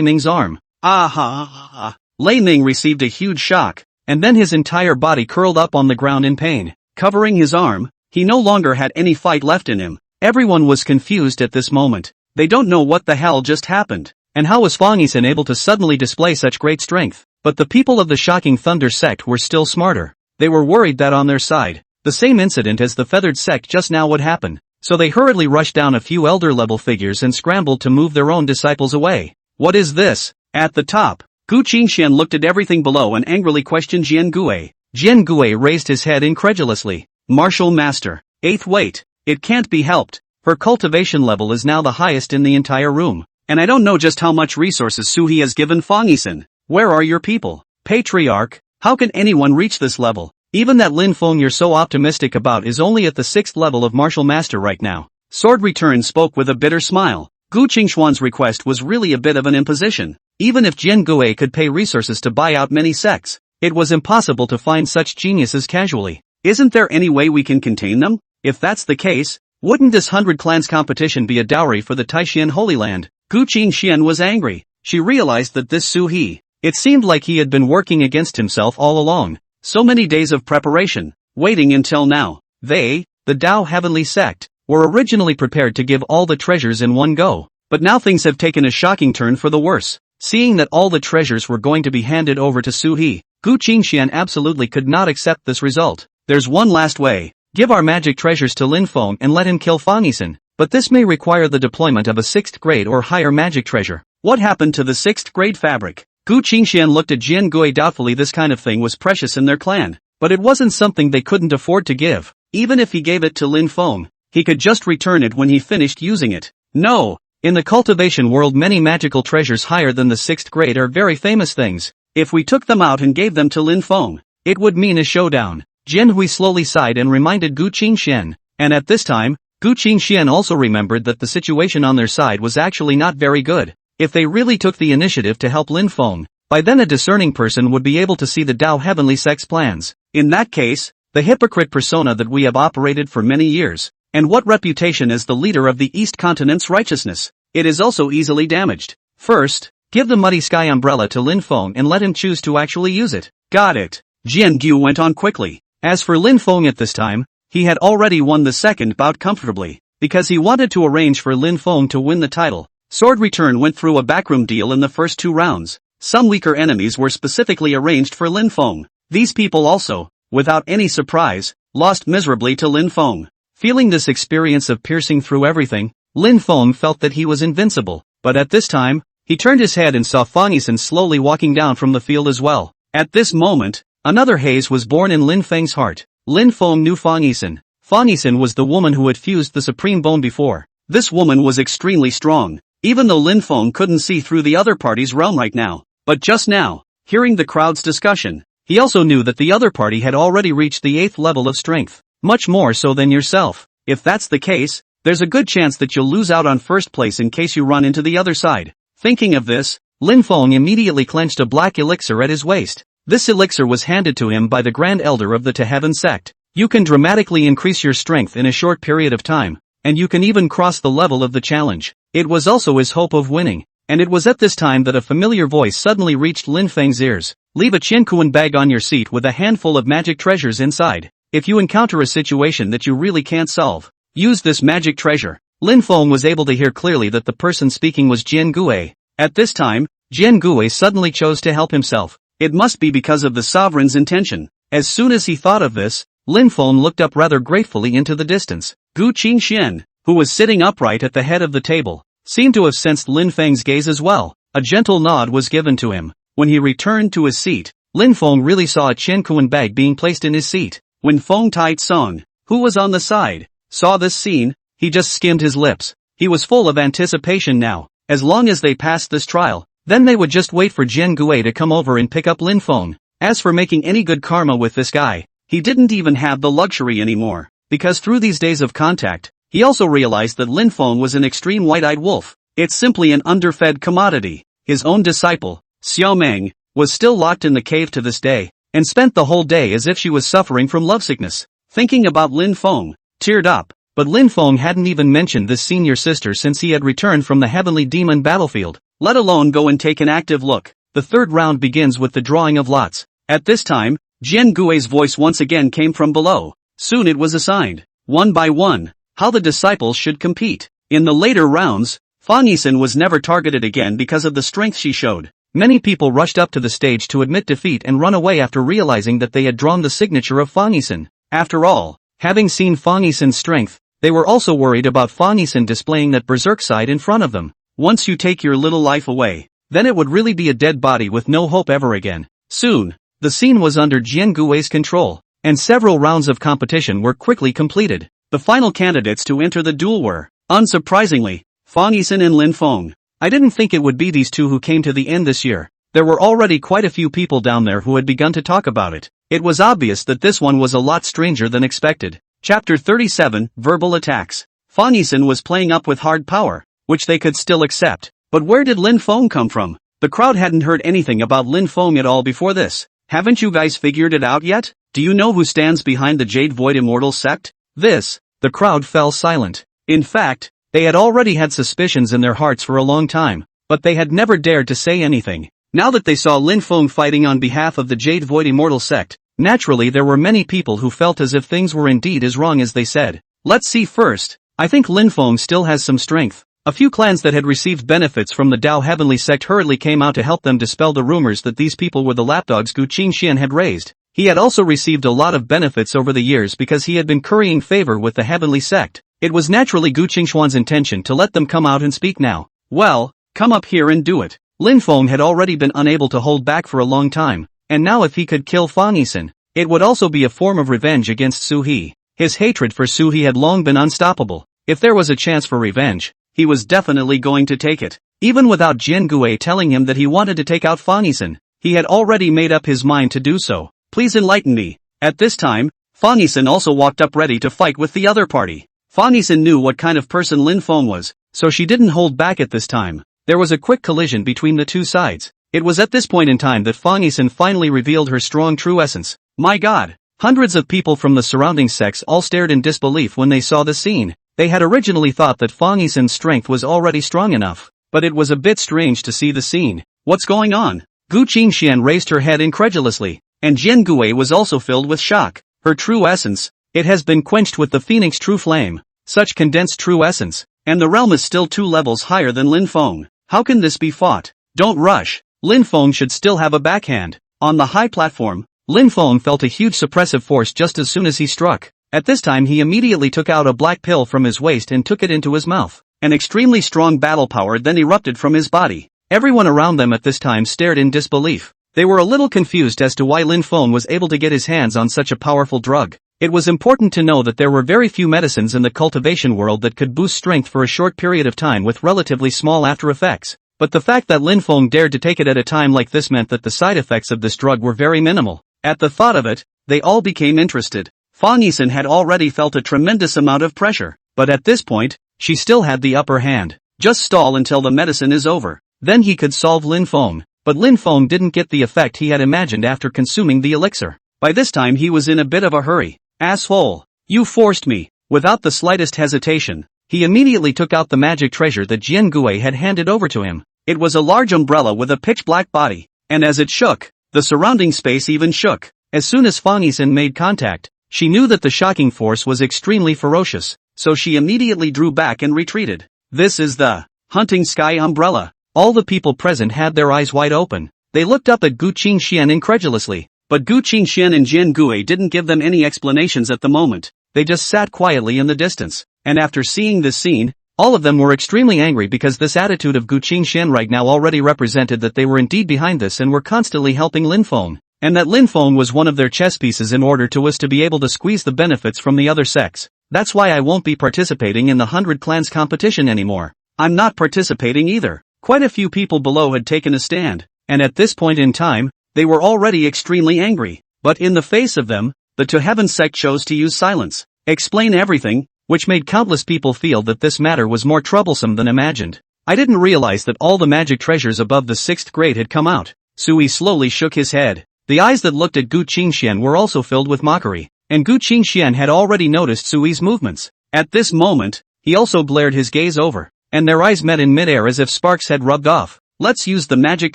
Ming's arm. Ah ha ha ha. Lei Ming received a huge shock, and then his entire body curled up on the ground in pain. Covering his arm, he no longer had any fight left in him. Everyone was confused at this moment. They don't know what the hell just happened, and how was Fong Yixin able to suddenly display such great strength. But the people of the Shocking Thunder sect were still smarter. They were worried that on their side, the same incident as the Feathered sect just now would happen. So they hurriedly rushed down a few elder-level figures and scrambled to move their own disciples away. What is this? At the top, Gu Qingxian looked at everything below and angrily questioned Jian Gui. Jian Gui raised his head incredulously. Martial Master. 8th weight. It can't be helped. Her cultivation level is now the highest in the entire room. And I don't know just how much resources Suhi has given Fong Yixin. Where are your people? Patriarch, how can anyone reach this level? Even that Lin Feng you're so optimistic about is only at the 6th level of Martial Master right now. Sword Return spoke with a bitter smile. Gu Qingxuan's request was really a bit of an imposition. Even if Jian Gui could pay resources to buy out many sects, it was impossible to find such geniuses casually. Isn't there any way we can contain them? If that's the case, wouldn't this 100 clans competition be a dowry for the Taishan Holy Land? Gu Qingxian was angry. She realized that this Suhi, it seemed like he had been working against himself all along. So many days of preparation, waiting until now. They, the Dao Heavenly sect, were originally prepared to give all the treasures in one go. But now things have taken a shocking turn for the worse. Seeing that all the treasures were going to be handed over to Suhi, Gu Qingxian absolutely could not accept this result. There's one last way. Give our magic treasures to Lin Feng and let him kill Fong Yixin. But this may require the deployment of a 6th grade or higher magic treasure. What happened to the 6th grade fabric? Gu Qingxian looked at Jian Gui doubtfully. This kind of thing was precious in their clan, but it wasn't something they couldn't afford to give. Even if he gave it to Lin Feng, he could just return it when he finished using it. No. In the cultivation world many magical treasures higher than the 6th grade are very famous things. If we took them out and gave them to Lin Feng, it would mean a showdown. Jian Hui slowly sighed and reminded Gu Qingxian, and at this time, Gu Qingxian also remembered that the situation on their side was actually not very good. If they really took the initiative to help Lin Feng, By then a discerning person would be able to see the Dao Heavenly Sect's plans. In that case, the hypocrite persona that we have operated for many years, and what reputation as the leader of the East Continent's righteousness, it is also easily damaged. First, give the Muddy Sky umbrella to Lin Feng and let him choose to actually use it. Got it. Jian Gu went on quickly. As for Lin Feng at this time, he had already won the second bout comfortably, because he wanted to arrange for Lin Feng to win the title. Sword Return went through a backroom deal in the first 2 rounds. Some weaker enemies were specifically arranged for Lin Feng. These people also, without any surprise, lost miserably to Lin Feng. Feeling this experience of piercing through everything, Lin Feng felt that he was invincible, but at this time, he turned his head and saw Fong Yuan slowly walking down from the field as well. At this moment, another haze was born in Lin Feng's heart. Lin Feng knew Fong Yuan. Fong Yuan was the woman who had fused the Supreme Bone before. This woman was extremely strong, even though Lin Feng couldn't see through the other party's realm right now. But just now, hearing the crowd's discussion, he also knew that the other party had already reached the 8th level of strength, much more so than yourself. If that's the case, there's a good chance that you'll lose out on first place in case you run into the other side. Thinking of this, Lin Feng immediately clenched a black elixir at his waist. This elixir was handed to him by the Grand Elder of the Dao Sect. You can dramatically increase your strength in a short period of time, and you can even cross the level of the challenge. It was also his hope of winning. And it was at this time that a familiar voice suddenly reached Lin Feng's ears. Leave a Qiankuan bag on your seat with a handful of magic treasures inside. If you encounter a situation that you really can't solve, use this magic treasure. Lin Feng was able to hear clearly that the person speaking was Jian Gue. At this time, Jian Gue suddenly chose to help himself. It must be because of the sovereign's intention. As soon as he thought of this, Lin Feng looked up rather gratefully into the distance. Gu Qingxian, who was sitting upright at the head of the table, seemed to have sensed Lin Feng's gaze as well. A gentle nod was given to him. When he returned to his seat, Lin Feng really saw a Qiankuan bag being placed in his seat. When Feng Taitsong, who was on the side, saw this scene, he just skimmed his lips. He was full of anticipation now. As long as they passed this trial, then they would just wait for Jian Gue to come over and pick up Lin Feng. As for making any good karma with this guy, he didn't even have the luxury anymore, because through these days of contact, he also realized that Lin Feng was an extreme white-eyed wolf. It's simply an underfed commodity. His own disciple, Xiao Meng, was still locked in the cave to this day, and spent the whole day as if she was suffering from lovesickness. Thinking about Lin Feng, teared up, but Lin Feng hadn't even mentioned this senior sister since he had returned from the Heavenly Demon battlefield, let alone go and take an active look. The third round begins with the drawing of lots. At this time, Jian Gui's voice once again came from below. Soon it was assigned, one by one, how the disciples should compete. In the later rounds, Fong Yuan was never targeted again because of the strength she showed. Many people rushed up to the stage to admit defeat and run away after realizing that they had drawn the signature of Fong Yuan. After all, having seen Fong Yuan's strength, they were also worried about Fong Yuan displaying that berserk side in front of them. Once you take your little life away, then it would really be a dead body with no hope ever again. Soon, the scene was under Jian Gui's control, and several rounds of competition were quickly completed. The final candidates to enter the duel were, unsurprisingly, Fong Yuan and Lin Feng. I didn't think it would be these two who came to the end this year. There were already quite a few people down there who had begun to talk about it. It was obvious that this one was a lot stranger than expected. Chapter 37, Verbal Attacks. Fong Yuan was playing up with hard power, which they could still accept. But where did Lin Feng come from? The crowd hadn't heard anything about Lin Feng at all before this. Haven't you guys figured it out yet? Do you know who stands behind the Jade Void Immortal Sect? The crowd fell silent. In fact, they had already had suspicions in their hearts for a long time, but they had never dared to say anything. Now that they saw Lin Feng fighting on behalf of the Jade Void Immortal Sect, naturally there were many people who felt as if things were indeed as wrong as they said. Let's see first. I think Lin Feng still has some strength. A few clans that had received benefits from the Dao Heavenly Sect hurriedly came out to help them dispel the rumors that these people were the lapdogs Gu Qingxian had raised. He had also received a lot of benefits over the years because he had been currying favor with the Heavenly Sect. It was naturally Gu Qingxuan's intention to let them come out and speak now. Well, come up here and do it. Lin Feng had already been unable to hold back for a long time, and now if he could kill Fong Yuan, it would also be a form of revenge against Su He. His hatred for Su He had long been unstoppable. If there was a chance for revenge, he was definitely going to take it. Even without Jian Gue telling him that he wanted to take out Fong Yuan, he had already made up his mind to do so. Please enlighten me. At this time, Fong Yuan also walked up ready to fight with the other party. Fong Yuan knew what kind of person Lin Feng was, so she didn't hold back at this time. There was a quick collision between the two sides. It was at this point in time that Fong Yuan finally revealed her strong true essence. My god! Hundreds of people from the surrounding sects all stared in disbelief when they saw the scene. They had originally thought that Fong Yuan's strength was already strong enough, but it was a bit strange to see the scene. What's going on? Gu Qingxian raised her head incredulously, and Jian Gui was also filled with shock. Her true essence, it has been quenched with the Phoenix True Flame. Such condensed true essence, and the realm is still 2 levels higher than Lin Feng. How can this be fought? Don't rush. Lin Feng should still have a backhand. On the high platform, Lin Feng felt a huge suppressive force just as soon as he struck. At this time he immediately took out a black pill from his waist and took it into his mouth. An extremely strong battle power then erupted from his body. Everyone around them at this time stared in disbelief. They were a little confused as to why Lin Feng was able to get his hands on such a powerful drug. It was important to know that there were very few medicines in the cultivation world that could boost strength for a short period of time with relatively small after effects. But the fact that Lin Feng dared to take it at a time like this meant that the side effects of this drug were very minimal. At the thought of it, they all became interested. Fong Yuan had already felt a tremendous amount of pressure, but at this point, she still had the upper hand. Just stall until the medicine is over. Then he could solve Lin Feng. But Lin Feng didn't get the effect he had imagined after consuming the elixir. By this time he was in a bit of a hurry. Asshole! You forced me! Without the slightest hesitation, he immediately took out the magic treasure that Jian Gui had handed over to him. It was a large umbrella with a pitch-black body, and as it shook, the surrounding space even shook. As soon as Fong Yuan made contact, she knew that the shocking force was extremely ferocious, so she immediately drew back and retreated. This is the hunting sky umbrella. All the people present had their eyes wide open. They looked up at Gu Qingxian incredulously, but Gu Qingxian and Jian Gui didn't give them any explanations at the moment. They just sat quietly in the distance, and after seeing this scene, all of them were extremely angry because this attitude of Gu Qingxian right now already represented that they were indeed behind this and were constantly helping Lin Feng, and that Lin Feng was one of their chess pieces in order to be able to squeeze the benefits from the other sects. That's why I won't be participating in the 100 Clans competition anymore. I'm not participating either. Quite a few people below had taken a stand, and at this point in time, they were already extremely angry. But in the face of them, the To Heaven sect chose to use silence, explain everything, which made countless people feel that this matter was more troublesome than imagined. I didn't realize that all the magic treasures above the 6th grade had come out. Sui slowly shook his head. The eyes that looked at Gu Qingxian were also filled with mockery, and Gu Qingxian had already noticed Sui's movements. At this moment, he also glared his gaze over, and their eyes met in midair as if sparks had rubbed off. Let's use the magic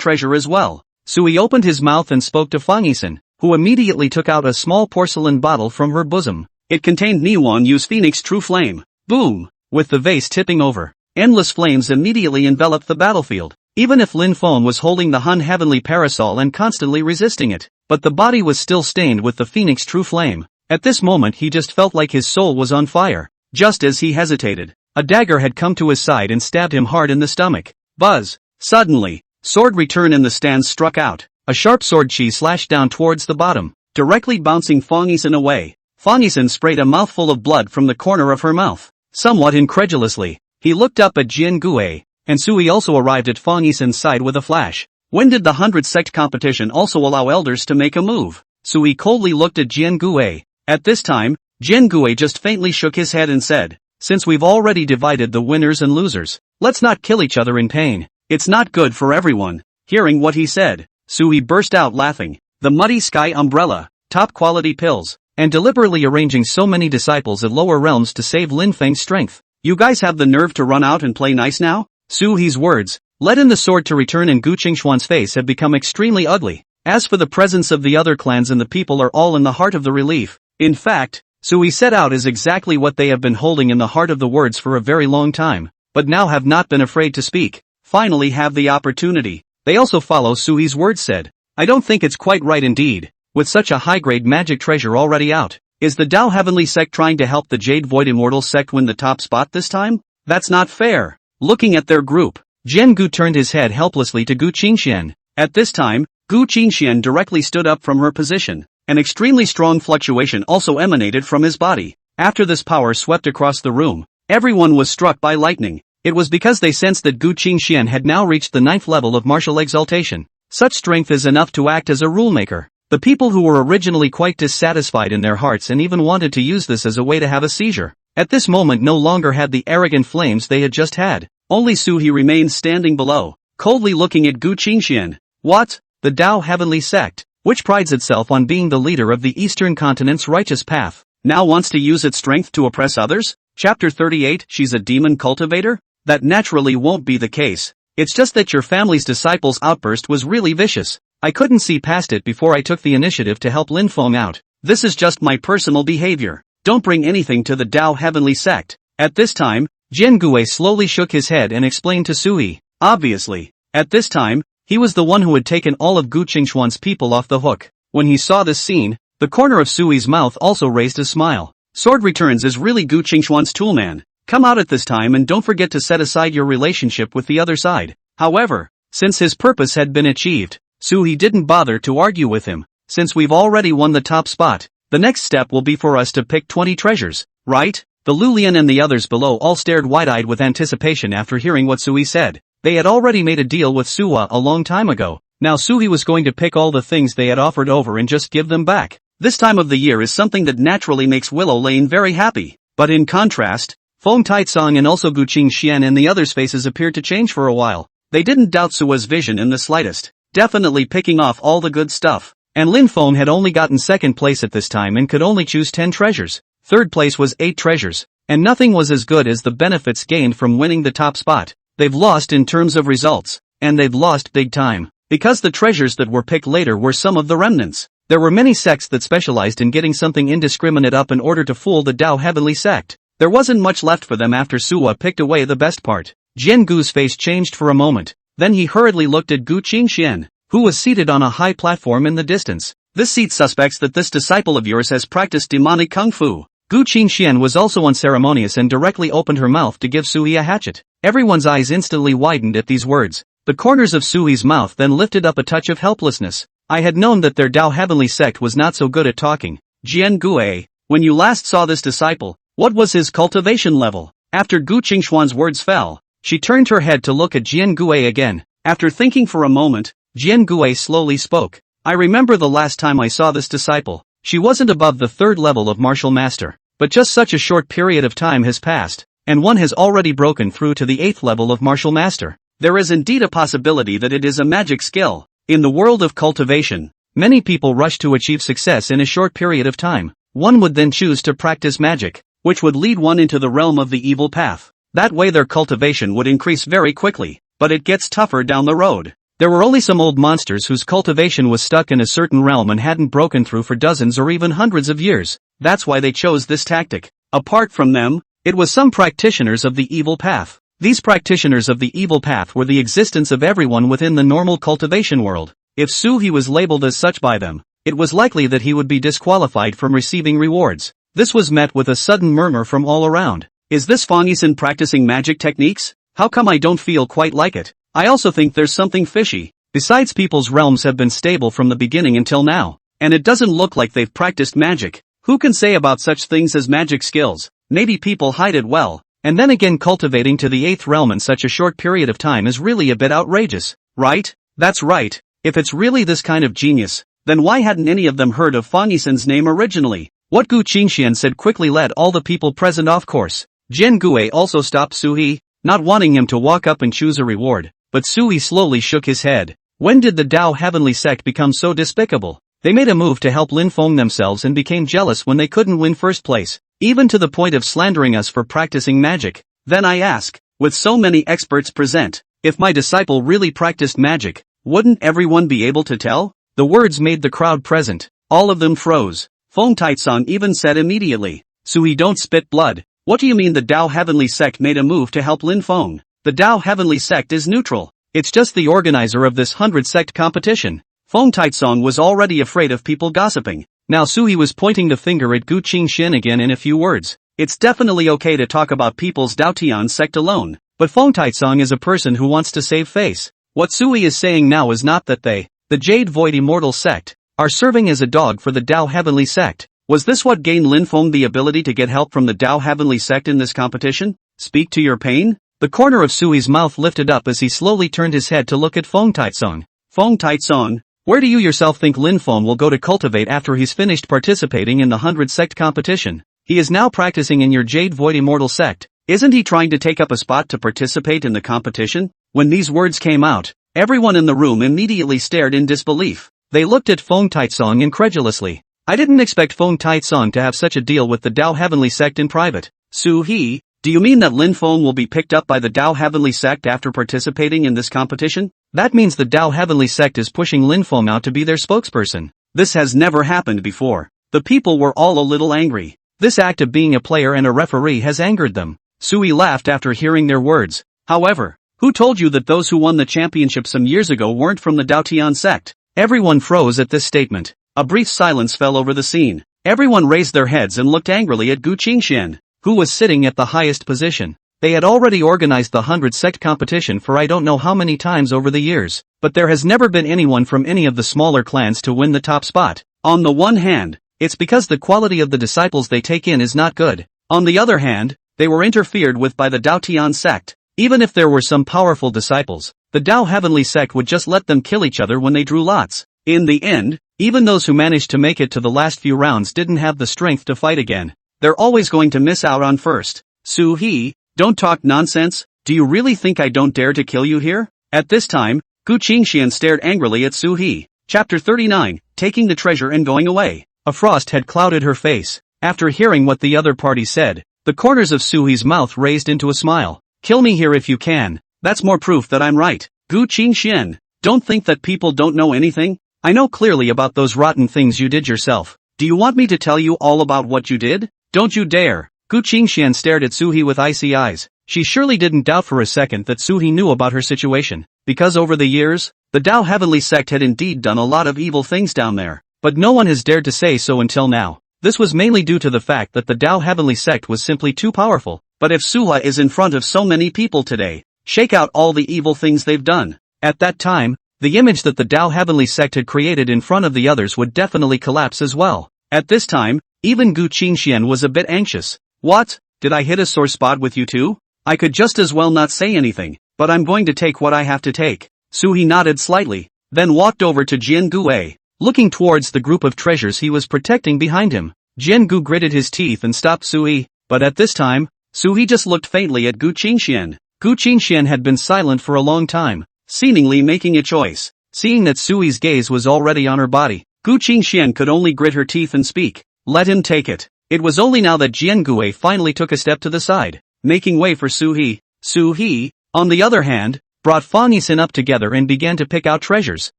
treasure as well. Sui opened his mouth and spoke to Fong Yuan, who immediately took out a small porcelain bottle from her bosom. It contained Niwan Yu's Phoenix True Flame. Boom! With the vase tipping over, endless flames immediately enveloped the battlefield. Even if Lin Feng was holding the Hun Heavenly parasol and constantly resisting it, but the body was still stained with the Phoenix True Flame. At this moment he just felt like his soul was on fire. Just as he hesitated, a dagger had come to his side and stabbed him hard in the stomach. Buzz! Suddenly, sword return and the stance struck out. A sharp sword chi slashed down towards the bottom, directly bouncing Fong Yuan away. Fong Yuan sprayed a mouthful of blood from the corner of her mouth. Somewhat incredulously, he looked up at Jian Gui, and Sui also arrived at Fong Yuan's side with a flash. When did the 100 sect competition also allow elders to make a move? Sui coldly looked at Jian Gui. At this time, Jian Gui just faintly shook his head and said, "Since we've already divided the winners and losers, let's not kill each other in pain. It's not good for everyone." Hearing what he said, Sui burst out laughing. The muddy sky umbrella, top quality pills, and deliberately arranging so many disciples at lower realms to save Lin Feng's strength. You guys have the nerve to run out and play nice now? Sui's words led in the sword to return and Gu Qingxuan's face had become extremely ugly. As for the presence of the other clans and the people are all in the heart of the relief. In fact, Sui set out is exactly what they have been holding in the heart of the words for a very long time, but now have not been afraid to speak. Finally have the opportunity. They also follow Sui's words said. I don't think it's quite right indeed, with such a high-grade magic treasure already out. Is the Dao Heavenly sect trying to help the Jade Void Immortal sect win the top spot this time? That's not fair. Looking at their group, Jian Gu turned his head helplessly to Gu Qingxian. At this time, Gu Qingxian directly stood up from her position. An extremely strong fluctuation also emanated from his body. After this power swept across the room, everyone was struck by lightning. It was because they sensed that Gu Qingxian had now reached the 9th level of martial exaltation. Such strength is enough to act as a rulemaker. The people who were originally quite dissatisfied in their hearts and even wanted to use this as a way to have a seizure, at this moment no longer had the arrogant flames they had just had. Only Sui remained standing below, coldly looking at Gu Qingxian. What? The Dao Heavenly Sect, which prides itself on being the leader of the Eastern continent's righteous path, now wants to use its strength to oppress others? Chapter 38. She's a demon cultivator? That naturally won't be the case. It's just that your family's disciples' outburst was really vicious. I couldn't see past it before I took the initiative to help Lin Feng out. This is just my personal behavior. Don't bring anything to the Dao Heavenly Sect. At this time, Jian Gui slowly shook his head and explained to Sui. Obviously, at this time, he was the one who had taken all of Gu Qingshuan's people off the hook. When he saw this scene, the corner of Sui's mouth also raised a smile. Sword Returns is really Gu Qingshuan's toolman. Come out at this time and don't forget to set aside your relationship with the other side. However, since his purpose had been achieved, Sui didn't bother to argue with him. Since we've already won the top spot, the next step will be for us to pick 20 treasures, right? The Lulian and the others below all stared wide-eyed with anticipation after hearing what Sui said. They had already made a deal with Suwa a long time ago. Now Sui was going to pick all the things they had offered over and just give them back. This time of the year is something that naturally makes Willow Lane very happy. But in contrast, Fong Taitsong and also Gu Qingxian and the others' faces appeared to change for a while. They didn't doubt Suwa's vision in the slightest, definitely picking off all the good stuff. And Lin Feng had only gotten second place at this time and could only choose 10 treasures. Third place was 8 treasures, and nothing was as good as the benefits gained from winning the top spot. They've lost in terms of results, and they've lost big time, because the treasures that were picked later were some of the remnants. There were many sects that specialized in getting something indiscriminate up in order to fool the Dao Heavenly Sect. There wasn't much left for them after Suwa picked away the best part. Jian Gu's face changed for a moment, then he hurriedly looked at Gu Qingxian, who was seated on a high platform in the distance. This seat suspects that this disciple of yours has practiced demonic kung fu. Gu Qingxian was also unceremonious and directly opened her mouth to give Sui a hatchet. Everyone's eyes instantly widened at these words. The corners of Sui's mouth then lifted up a touch of helplessness. I had known that their Dao Heavenly Sect was not so good at talking. Jian Gui, when you last saw this disciple, what was his cultivation level? After Gu Qingshuan's words fell, she turned her head to look at Jian Gui again. After thinking for a moment, Jian Gui slowly spoke. I remember the last time I saw this disciple. She wasn't above the 3rd level of martial master, but just such a short period of time has passed, and one has already broken through to the 8th level of martial master. There is indeed a possibility that it is a magic skill. In the world of cultivation, many people rush to achieve success in a short period of time. One would then choose to practice magic, which would lead one into the realm of the evil path. That way their cultivation would increase very quickly, but it gets tougher down the road. There were only some old monsters whose cultivation was stuck in a certain realm and hadn't broken through for dozens or even hundreds of years. That's why they chose this tactic. Apart from them, it was some practitioners of the evil path. These practitioners of the evil path were the existence of everyone within the normal cultivation world. If Sui was labeled as such by them, it was likely that he would be disqualified from receiving rewards. This was met with a sudden murmur from all around. Is this Fong Yuan practicing magic techniques? How come I don't feel quite like it? I also think there's something fishy. Besides, people's realms have been stable from the beginning until now, and it doesn't look like they've practiced magic. Who can say about such things as magic skills? Maybe people hide it well. And then again, cultivating to the 8th realm in such a short period of time is really a bit outrageous, right? That's right. If it's really this kind of genius, then why hadn't any of them heard of Fong Yuan's name originally? What Gu Qingxian said quickly led all the people present off course. Jian Gui also stopped Sui, not wanting him to walk up and choose a reward, but Sui slowly shook his head. When did the Dao Heavenly Sect become so despicable? They made a move to help Lin Feng themselves and became jealous when they couldn't win first place, even to the point of slandering us for practicing magic. Then I ask, with so many experts present, if my disciple really practiced magic, wouldn't everyone be able to tell? The words made the crowd present. All of them froze. Fong Taitsong even said immediately, Sui, don't spit blood. What do you mean the Dao Heavenly Sect made a move to help Lin Feng? The Dao Heavenly Sect is neutral. It's just the organizer of this 100-sect competition. Fong Taitsong was already afraid of people gossiping. Now Sui was pointing the finger at Gu Qingxian again in a few words. It's definitely okay to talk about people's Dao sect alone, but Fong Taitsong is a person who wants to save face. What Sui is saying now is not that they, the Jade Void Immortal sect, are serving as a dog for the Dao Heavenly Sect. Was this what gained Lin Feng the ability to get help from the Dao Heavenly Sect in this competition? Speak to your pain? The corner of Sui's mouth lifted up as he slowly turned his head to look at Fong Taitsong. Fong Taitsong, where do you yourself think Lin Feng will go to cultivate after he's finished participating in the 100-sect competition? He is now practicing in your Jade Void Immortal sect. Isn't he trying to take up a spot to participate in the competition? When these words came out, Everyone in the room immediately stared in disbelief. They looked at Fong Taitsong incredulously. I didn't expect Fong Taitsong to have such a deal with the Dao Heavenly Sect in private. Su He, do you mean that Lin Fong will be picked up by the Dao Heavenly Sect after participating in this competition? That means the Dao Heavenly Sect is pushing Lin Fong out to be their spokesperson. This has never happened before. The people were all a little angry. This act of being a player and a referee has angered them. Sui laughed after hearing their words. However, who told you that those who won the championship some years ago weren't from the Dao Sect? Everyone froze at this statement. A brief silence fell over the scene. Everyone raised their heads and looked angrily at Gu Qingxian, who was sitting at the highest position. They had already organized the 100 sect competition for I don't know how many times over the years, but there has never been anyone from any of the smaller clans to win the top spot. On the one hand, it's because the quality of the disciples they take in is not good. On the other hand, they were interfered with by the Dao Sect. Even if there were some powerful disciples, the Dao Heavenly Sect would just let them kill each other when they drew lots. In the end, even those who managed to make it to the last few rounds didn't have the strength to fight again. They're always going to miss out on first. Su He, don't talk nonsense. Do you really think I don't dare to kill you here? At this time, Gu Qingxian stared angrily at Su He. Chapter 39, Taking the Treasure and Going Away. A frost had clouded her face. After hearing what the other party said, the corners of Su He's mouth raised into a smile. Kill me here if you can. That's more proof that I'm right. Gu Qingxian, don't think that people don't know anything. I know clearly about those rotten things you did yourself. Do you want me to tell you all about what you did? Don't you dare. Gu Qingxian stared at Su He with icy eyes. She surely didn't doubt for a second that Su He knew about her situation, because over the years, the Dao Heavenly Sect had indeed done a lot of evil things down there, but no one has dared to say so until now. This was mainly due to the fact that the Dao Heavenly Sect was simply too powerful. But if Suha is in front of so many people today, shake out all the evil things they've done. At that time, the image that the Dao Heavenly Sect had created in front of the others would definitely collapse as well. At this time, even Gu Qingxian was a bit anxious. What? Did I hit a sore spot with you too? I could just as well not say anything, but I'm going to take what I have to take. Su He nodded slightly, then walked over to Jian Gue, looking towards the group of treasures he was protecting behind him. Jian Gu gritted his teeth and stopped Su He, but at this time, Su He just looked faintly at Gu Qingxian. Gu Qingxian had been silent for a long time, seemingly making a choice. Seeing that Su He's gaze was already on her body, Gu Qingxian could only grit her teeth and speak. Let him take it. It was only now that Jian Gue finally took a step to the side, making way for Su He. Su He, on the other hand, brought Fong Yuan up together and began to pick out treasures.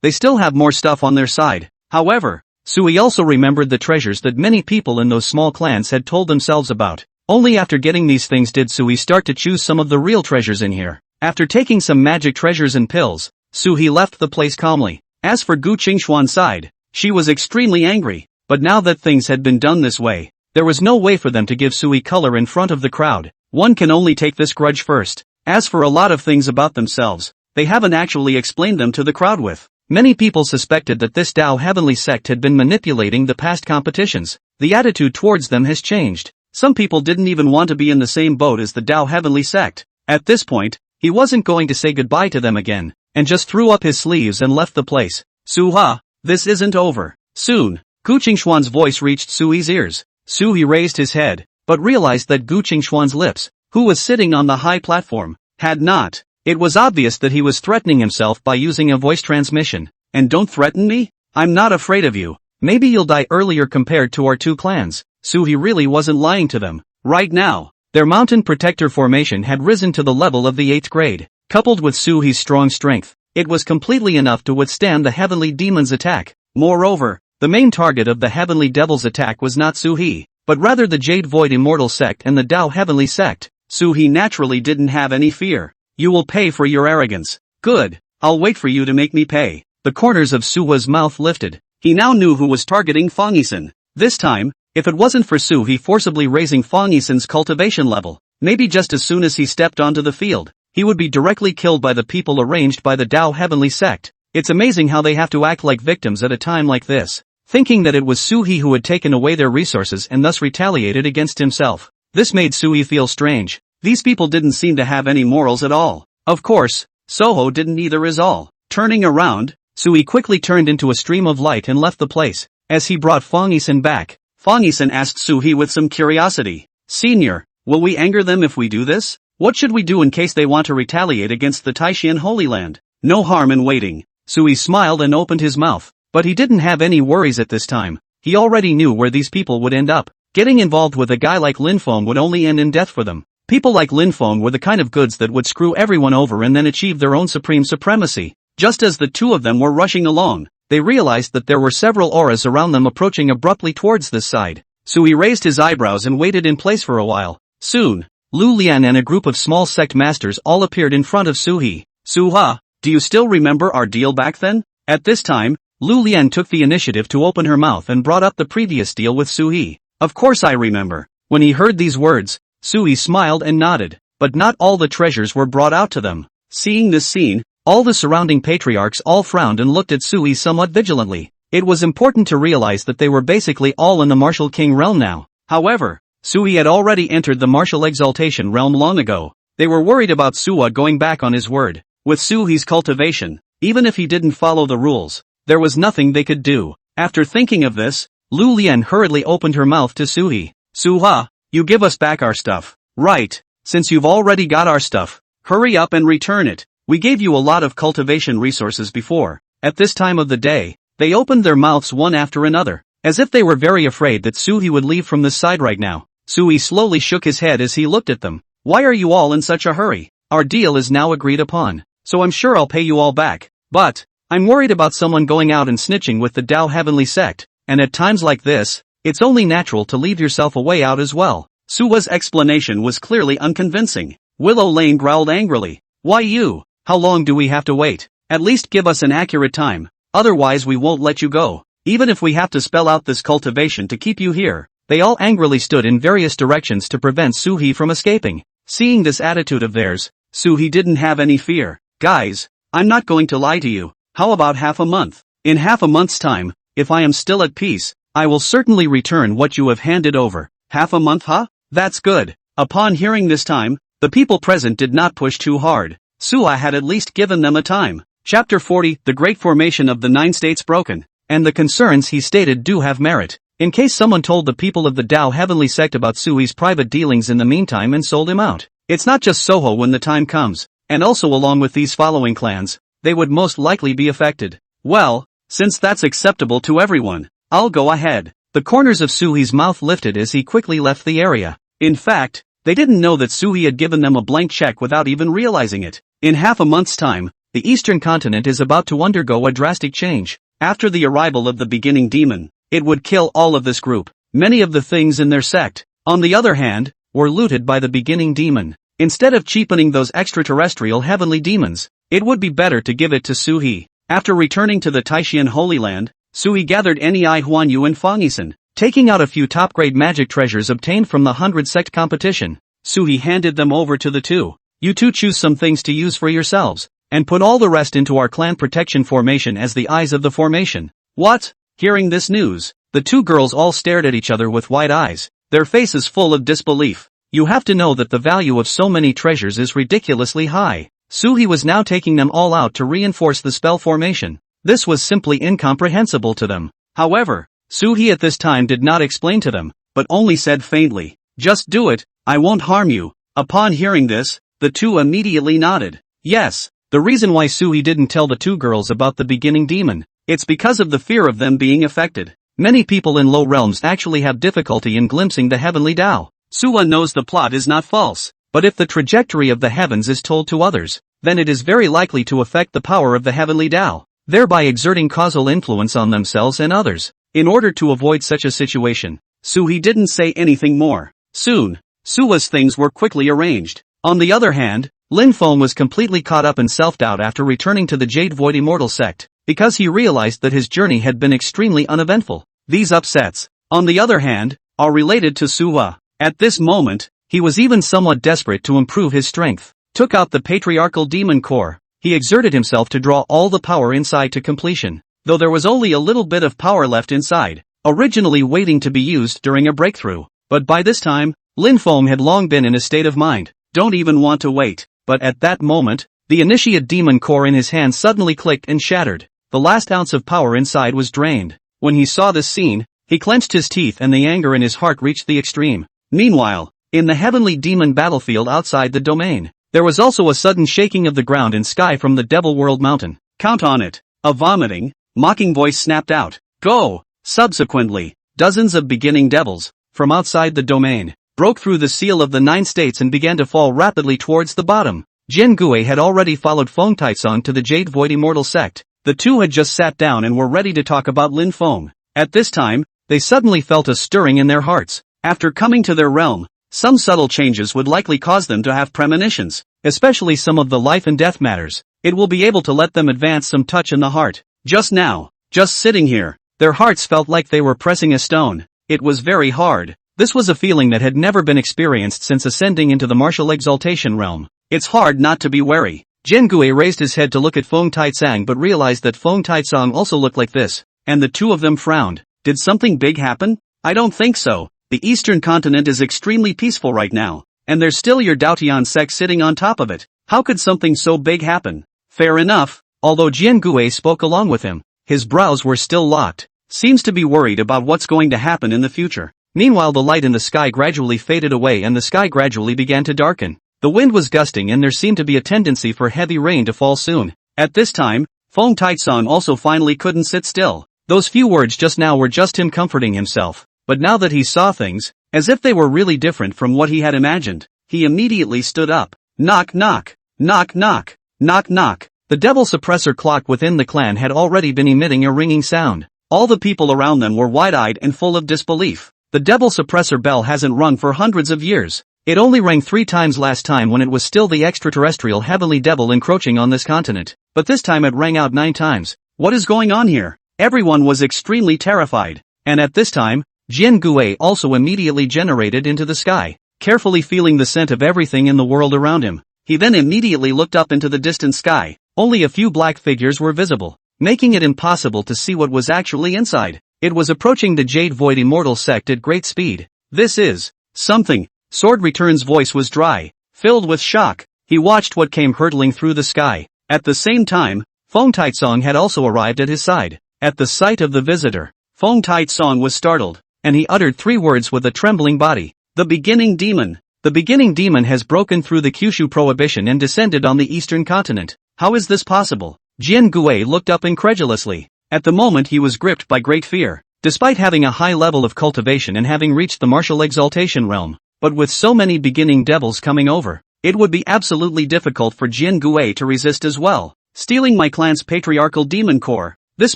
They still have more stuff on their side. However, Su He also remembered the treasures that many people in those small clans had told themselves about. Only after getting these things did Su He start to choose some of the real treasures in here. After taking some magic treasures and pills, Su He left the place calmly. As for Gu Qingxuan's side, she was extremely angry, but now that things had been done this way, there was no way for them to give Su He color in front of the crowd. One can only take this grudge first. As for a lot of things about themselves, they haven't actually explained them to the crowd with. Many people suspected that this Dao Heavenly Sect had been manipulating the past competitions. The attitude towards them has changed. Some people didn't even want to be in the same boat as the Dao Heavenly Sect. At this point, he wasn't going to say goodbye to them again, and just threw up his sleeves and left the place. Su-ha, this isn't over. Soon, Gu Qingxuan's voice reached Su He's ears. Su He raised his head, but realized that Gu Qingxuan's lips, who was sitting on the high platform, had not. It was obvious that he was threatening himself by using a voice transmission. And don't threaten me? I'm not afraid of you. Maybe you'll die earlier compared to our two clans. Su He really wasn't lying to them. Right now, their mountain protector formation had risen to the level of the 8th grade. Coupled with Su He's strong strength, it was completely enough to withstand the Heavenly Demon's attack. Moreover, the main target of the Heavenly Devil's attack was not Su He, but rather the Jade Void Immortal Sect and the Dao Heavenly Sect. Su He naturally didn't have any fear. You will pay for your arrogance. Good, I'll wait for you to make me pay. The corners of Suha's mouth lifted. He now knew who was targeting Fong Yuan. This time, if it wasn't for Su He forcibly raising Fong Yuan's cultivation level, maybe just as soon as he stepped onto the field, he would be directly killed by the people arranged by the Dao Heavenly Sect. It's amazing how they have to act like victims at a time like this, thinking that it was Su He who had taken away their resources and thus retaliated against himself. This made Su He feel strange. These people didn't seem to have any morals at all. Of course, Soho didn't either is all. Turning around, Su He quickly turned into a stream of light and left the place. As he brought Fong Yuan back, Fong Yuan asked Su He with some curiosity. Senior, will we anger them if we do this? What should we do in case they want to retaliate against the Taishan Holy Land? no harm in waiting. Sui smiled and opened his mouth, but he didn't have any worries at this time. He already knew where these people would end up. Getting involved with a guy like Lin Feng would only end in death for them. People like Lin Feng were the kind of goods that would screw everyone over and then achieve their own supreme supremacy. Just as the two of them were rushing along, they realized that there were several auras around them approaching abruptly towards this side. Sui raised his eyebrows and waited in place for a while. Soon, Lu Lian and a group of small sect masters all appeared in front of Suhe. Suha, do you still remember our deal back then? At this time, Lu Lian took the initiative to open her mouth and brought up the previous deal with Suhe. Of course I remember. When he heard these words, Suhe smiled and nodded, but not all the treasures were brought out to them. Seeing this scene, all the surrounding patriarchs all frowned and looked at Suhe somewhat vigilantly. It was important to realize that they were basically all in the martial king realm now. However, Suhe had already entered the martial exaltation realm long ago. They were worried about Suha going back on his word. With Suhe's cultivation, even if he didn't follow the rules, there was nothing they could do. After thinking of this, Lu Lian hurriedly opened her mouth to Suhe. Suha, you give us back our stuff. Right, since you've already got our stuff, hurry up and return it. We gave you a lot of cultivation resources before. At this time of the day, they opened their mouths one after another, as if they were very afraid that Suhe would leave from this side right now. Suhe slowly shook his head as he looked at them. Why are you all in such a hurry? Our deal is now agreed upon, so I'm sure I'll pay you all back. But, I'm worried about someone going out and snitching with the Dao Heavenly sect, and at times like this, it's only natural to leave yourself a way out as well. Suha's explanation was clearly unconvincing. Willow Lane growled angrily. Why you? How long do we have to wait? At least give us an accurate time, otherwise we won't let you go. Even if we have to spell out this cultivation to keep you here. They all angrily stood in various directions to prevent Suhe from escaping. Seeing this attitude of theirs, Suhe didn't have any fear. Guys, I'm not going to lie to you. How about half a month? In half a month's time, if I am still at peace, I will certainly return what you have handed over. Half a month, huh? That's good. Upon hearing this time, the people present did not push too hard. Suha had at least given them a time. Chapter 40, The Great Formation of the Nine States Broken. And the concerns he stated do have merit. In case someone told the people of the Dao Heavenly sect about Sui's private dealings in the meantime and sold him out. It's not just Soho when the time comes, and also along with these following clans, they would most likely be affected. Well, since that's acceptable to everyone, I'll go ahead. The corners of Sui's mouth lifted as he quickly left the area. In fact, they didn't know that Suhi had given them a blank check without even realizing it. In half a month's time, the eastern continent is about to undergo a drastic change. After the arrival of the beginning demon, it would kill all of this group. Many of the things in their sect, on the other hand, were looted by the beginning demon. Instead of cheapening those extraterrestrial heavenly demons, it would be better to give it to Suhi. After returning to the Taishan Holy Land, Suhi gathered Nei Huan Yu and Fong Yuan, taking out a few top-grade magic treasures obtained from the 100 sect competition. Suhi handed them over to the two. You two choose some things to use for yourselves, and put all the rest into our clan protection formation as the eyes of the formation. What? Hearing this news, the two girls all stared at each other with wide eyes, their faces full of disbelief. You have to know that the value of so many treasures is ridiculously high. Suhi was now taking them all out to reinforce the spell formation. This was simply incomprehensible to them. However, Suhi at this time did not explain to them, but only said faintly, just do it, I won't harm you. Upon hearing this, the two immediately nodded. Yes, the reason why Suhi didn't tell the two girls about the beginning demon, it's because of the fear of them being affected. Many people in low realms actually have difficulty in glimpsing the heavenly Dao. Suha knows the plot is not false, but if the trajectory of the heavens is told to others, then it is very likely to affect the power of the heavenly Dao, thereby exerting causal influence on themselves and others. In order to avoid such a situation, Suhi didn't say anything more. Soon, Suha's things were quickly arranged. On the other hand, Lin Feng was completely caught up in self-doubt after returning to the Jade Void Immortal sect, because he realized that his journey had been extremely uneventful. These upsets, on the other hand, are related to Suha. At this moment, he was even somewhat desperate to improve his strength. Took out the patriarchal demon core. He exerted himself to draw all the power inside to completion, though there was only a little bit of power left inside, originally waiting to be used during a breakthrough. But by this time, Lin Feng had long been in a state of mind, don't even want to wait. But at that moment, the initiate demon core in his hand suddenly clicked and shattered. The last ounce of power inside was drained. When he saw this scene, he clenched his teeth and the anger in his heart reached the extreme. Meanwhile, in the heavenly demon battlefield outside the domain, There was also a sudden shaking of the ground and sky from the Devil World Mountain. "Count on it." A vomiting, mocking voice snapped out. "Go!" Subsequently, dozens of beginning devils, from outside the domain, broke through the seal of the 9 states and began to fall rapidly towards the bottom. Jian Gui had already followed Fong Taisong to the Jade Void Immortal Sect. The two had just sat down and were ready to talk about Lin Feng. At this time, they suddenly felt a stirring in their hearts. After coming to their realm, some subtle changes would likely cause them to have premonitions, especially some of the life and death matters. It will be able to let them advance some touch in the heart. Just now, just sitting here, their hearts felt like they were pressing a stone. It was very hard. This was a feeling that had never been experienced since ascending into the martial exaltation realm. It's hard not to be wary. Jian Gui raised his head to look at Fong Taisong but realized that Fong Taisong also looked like this, and the two of them frowned. Did something big happen? I don't think so. The eastern continent is extremely peaceful right now, and there's still your Dao Sect sitting on top of it. How could something so big happen? Fair enough. Although Jian Gui spoke along with him, his brows were still locked. Seems to be worried about what's going to happen in the future. Meanwhile, the light in the sky gradually faded away and the sky gradually began to darken. The wind was gusting and there seemed to be a tendency for heavy rain to fall soon. At this time, Fong Taisong also finally couldn't sit still. Those few words just now were just him comforting himself. But now that he saw things, as if they were really different from what he had imagined, he immediately stood up. Knock knock. Knock knock. Knock knock. The devil suppressor clock within the clan had already been emitting a ringing sound. All the people around them were wide-eyed and full of disbelief. The devil suppressor bell hasn't rung for hundreds of years. It only rang 3 times last time when it was still the extraterrestrial heavenly devil encroaching on this continent. But this time it rang out 9 times. What is going on here? Everyone was extremely terrified. And at this time, Jian Gui also immediately generated into the sky, carefully feeling the scent of everything in the world around him. He then immediately looked up into the distant sky. Only a few black figures were visible, making it impossible to see what was actually inside. It was approaching the Jade Void Immortal Sect at great speed. This is something. Sword Return's voice was dry, filled with shock. He watched what came hurtling through the sky. At the same time, Fong Taisong had also arrived at his side. At the sight of the visitor, Fong Taisong was startled, and he uttered 3 words with a trembling body. The beginning demon. The beginning demon has broken through the Kyushu prohibition and descended on the eastern continent. How is this possible? Jian Gui looked up incredulously. At the moment he was gripped by great fear, despite having a high level of cultivation and having reached the martial exaltation realm. But with so many beginning devils coming over, it would be absolutely difficult for Jian Gui to resist as well. Stealing my clan's patriarchal demon core. This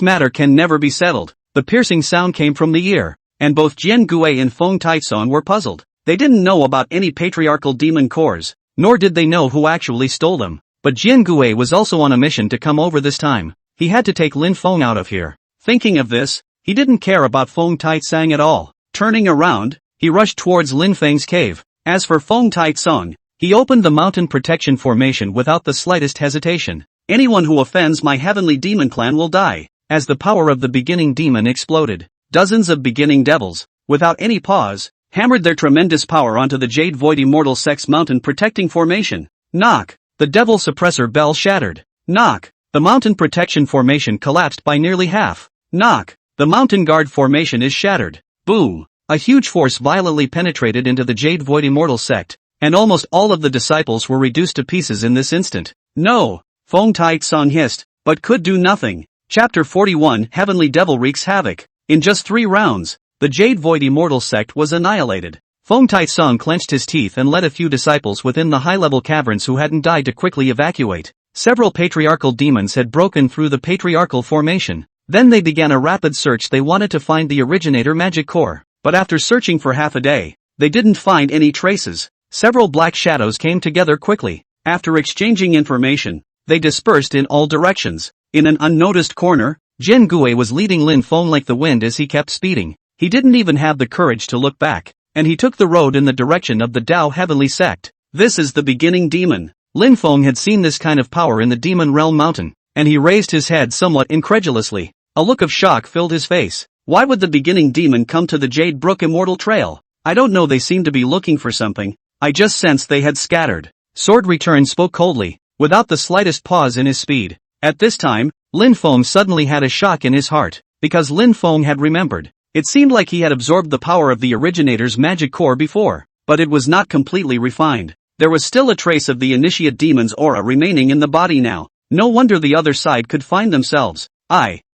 matter can never be settled. The piercing sound came from the ear, and both Jian Gui and Fong Taisong were puzzled. They didn't know about any patriarchal demon cores, nor did they know who actually stole them. But Jian Gui was also on a mission to come over this time. He had to take Lin Feng out of here. Thinking of this, he didn't care about Fong Taisong at all. Turning around, he rushed towards Lin Feng's cave. As for Fong Taisong, he opened the mountain protection formation without the slightest hesitation. Anyone who offends my heavenly demon clan will die. As the power of the beginning demon exploded, dozens of beginning devils, without any pause, hammered their tremendous power onto the Jade Void Immortal Sect's mountain protecting formation. Knock! The devil suppressor bell shattered. Knock! The mountain protection formation collapsed by nearly half. Knock! The mountain guard formation is shattered. Boom! A huge force violently penetrated into the Jade Void Immortal Sect, and almost all of the disciples were reduced to pieces in this instant. No! Fong Taisong hissed, but could do nothing. Chapter 41 Heavenly Devil wreaks havoc. In just 3 rounds, the Jade Void Immortal Sect was annihilated. Fong Taisong clenched his teeth and led a few disciples within the high-level caverns who hadn't died to quickly evacuate. Several patriarchal demons had broken through the patriarchal formation. Then they began a rapid search. They wanted to find the originator magic core. But after searching for half a day, they didn't find any traces. Several black shadows came together quickly. After exchanging information, they dispersed in all directions. In an unnoticed corner, Jian Gui was leading Lin Feng like the wind as he kept speeding. He didn't even have the courage to look back, and he took the road in the direction of the Dao Heavenly Sect. This is the beginning demon. Lin Feng had seen this kind of power in the Demon Realm Mountain, and he raised his head somewhat incredulously. A look of shock filled his face. Why would the beginning demon come to the Jade Brook Immortal Trail? I don't know, they seemed to be looking for something. I just sensed they had scattered. Sword Return spoke coldly, without the slightest pause in his speed. At this time, Lin Feng suddenly had a shock in his heart, because Lin Feng had remembered. It seemed like he had absorbed the power of the originator's magic core before, but it was not completely refined. There was still a trace of the initiate demon's aura remaining in the body now. No wonder the other side could find themselves.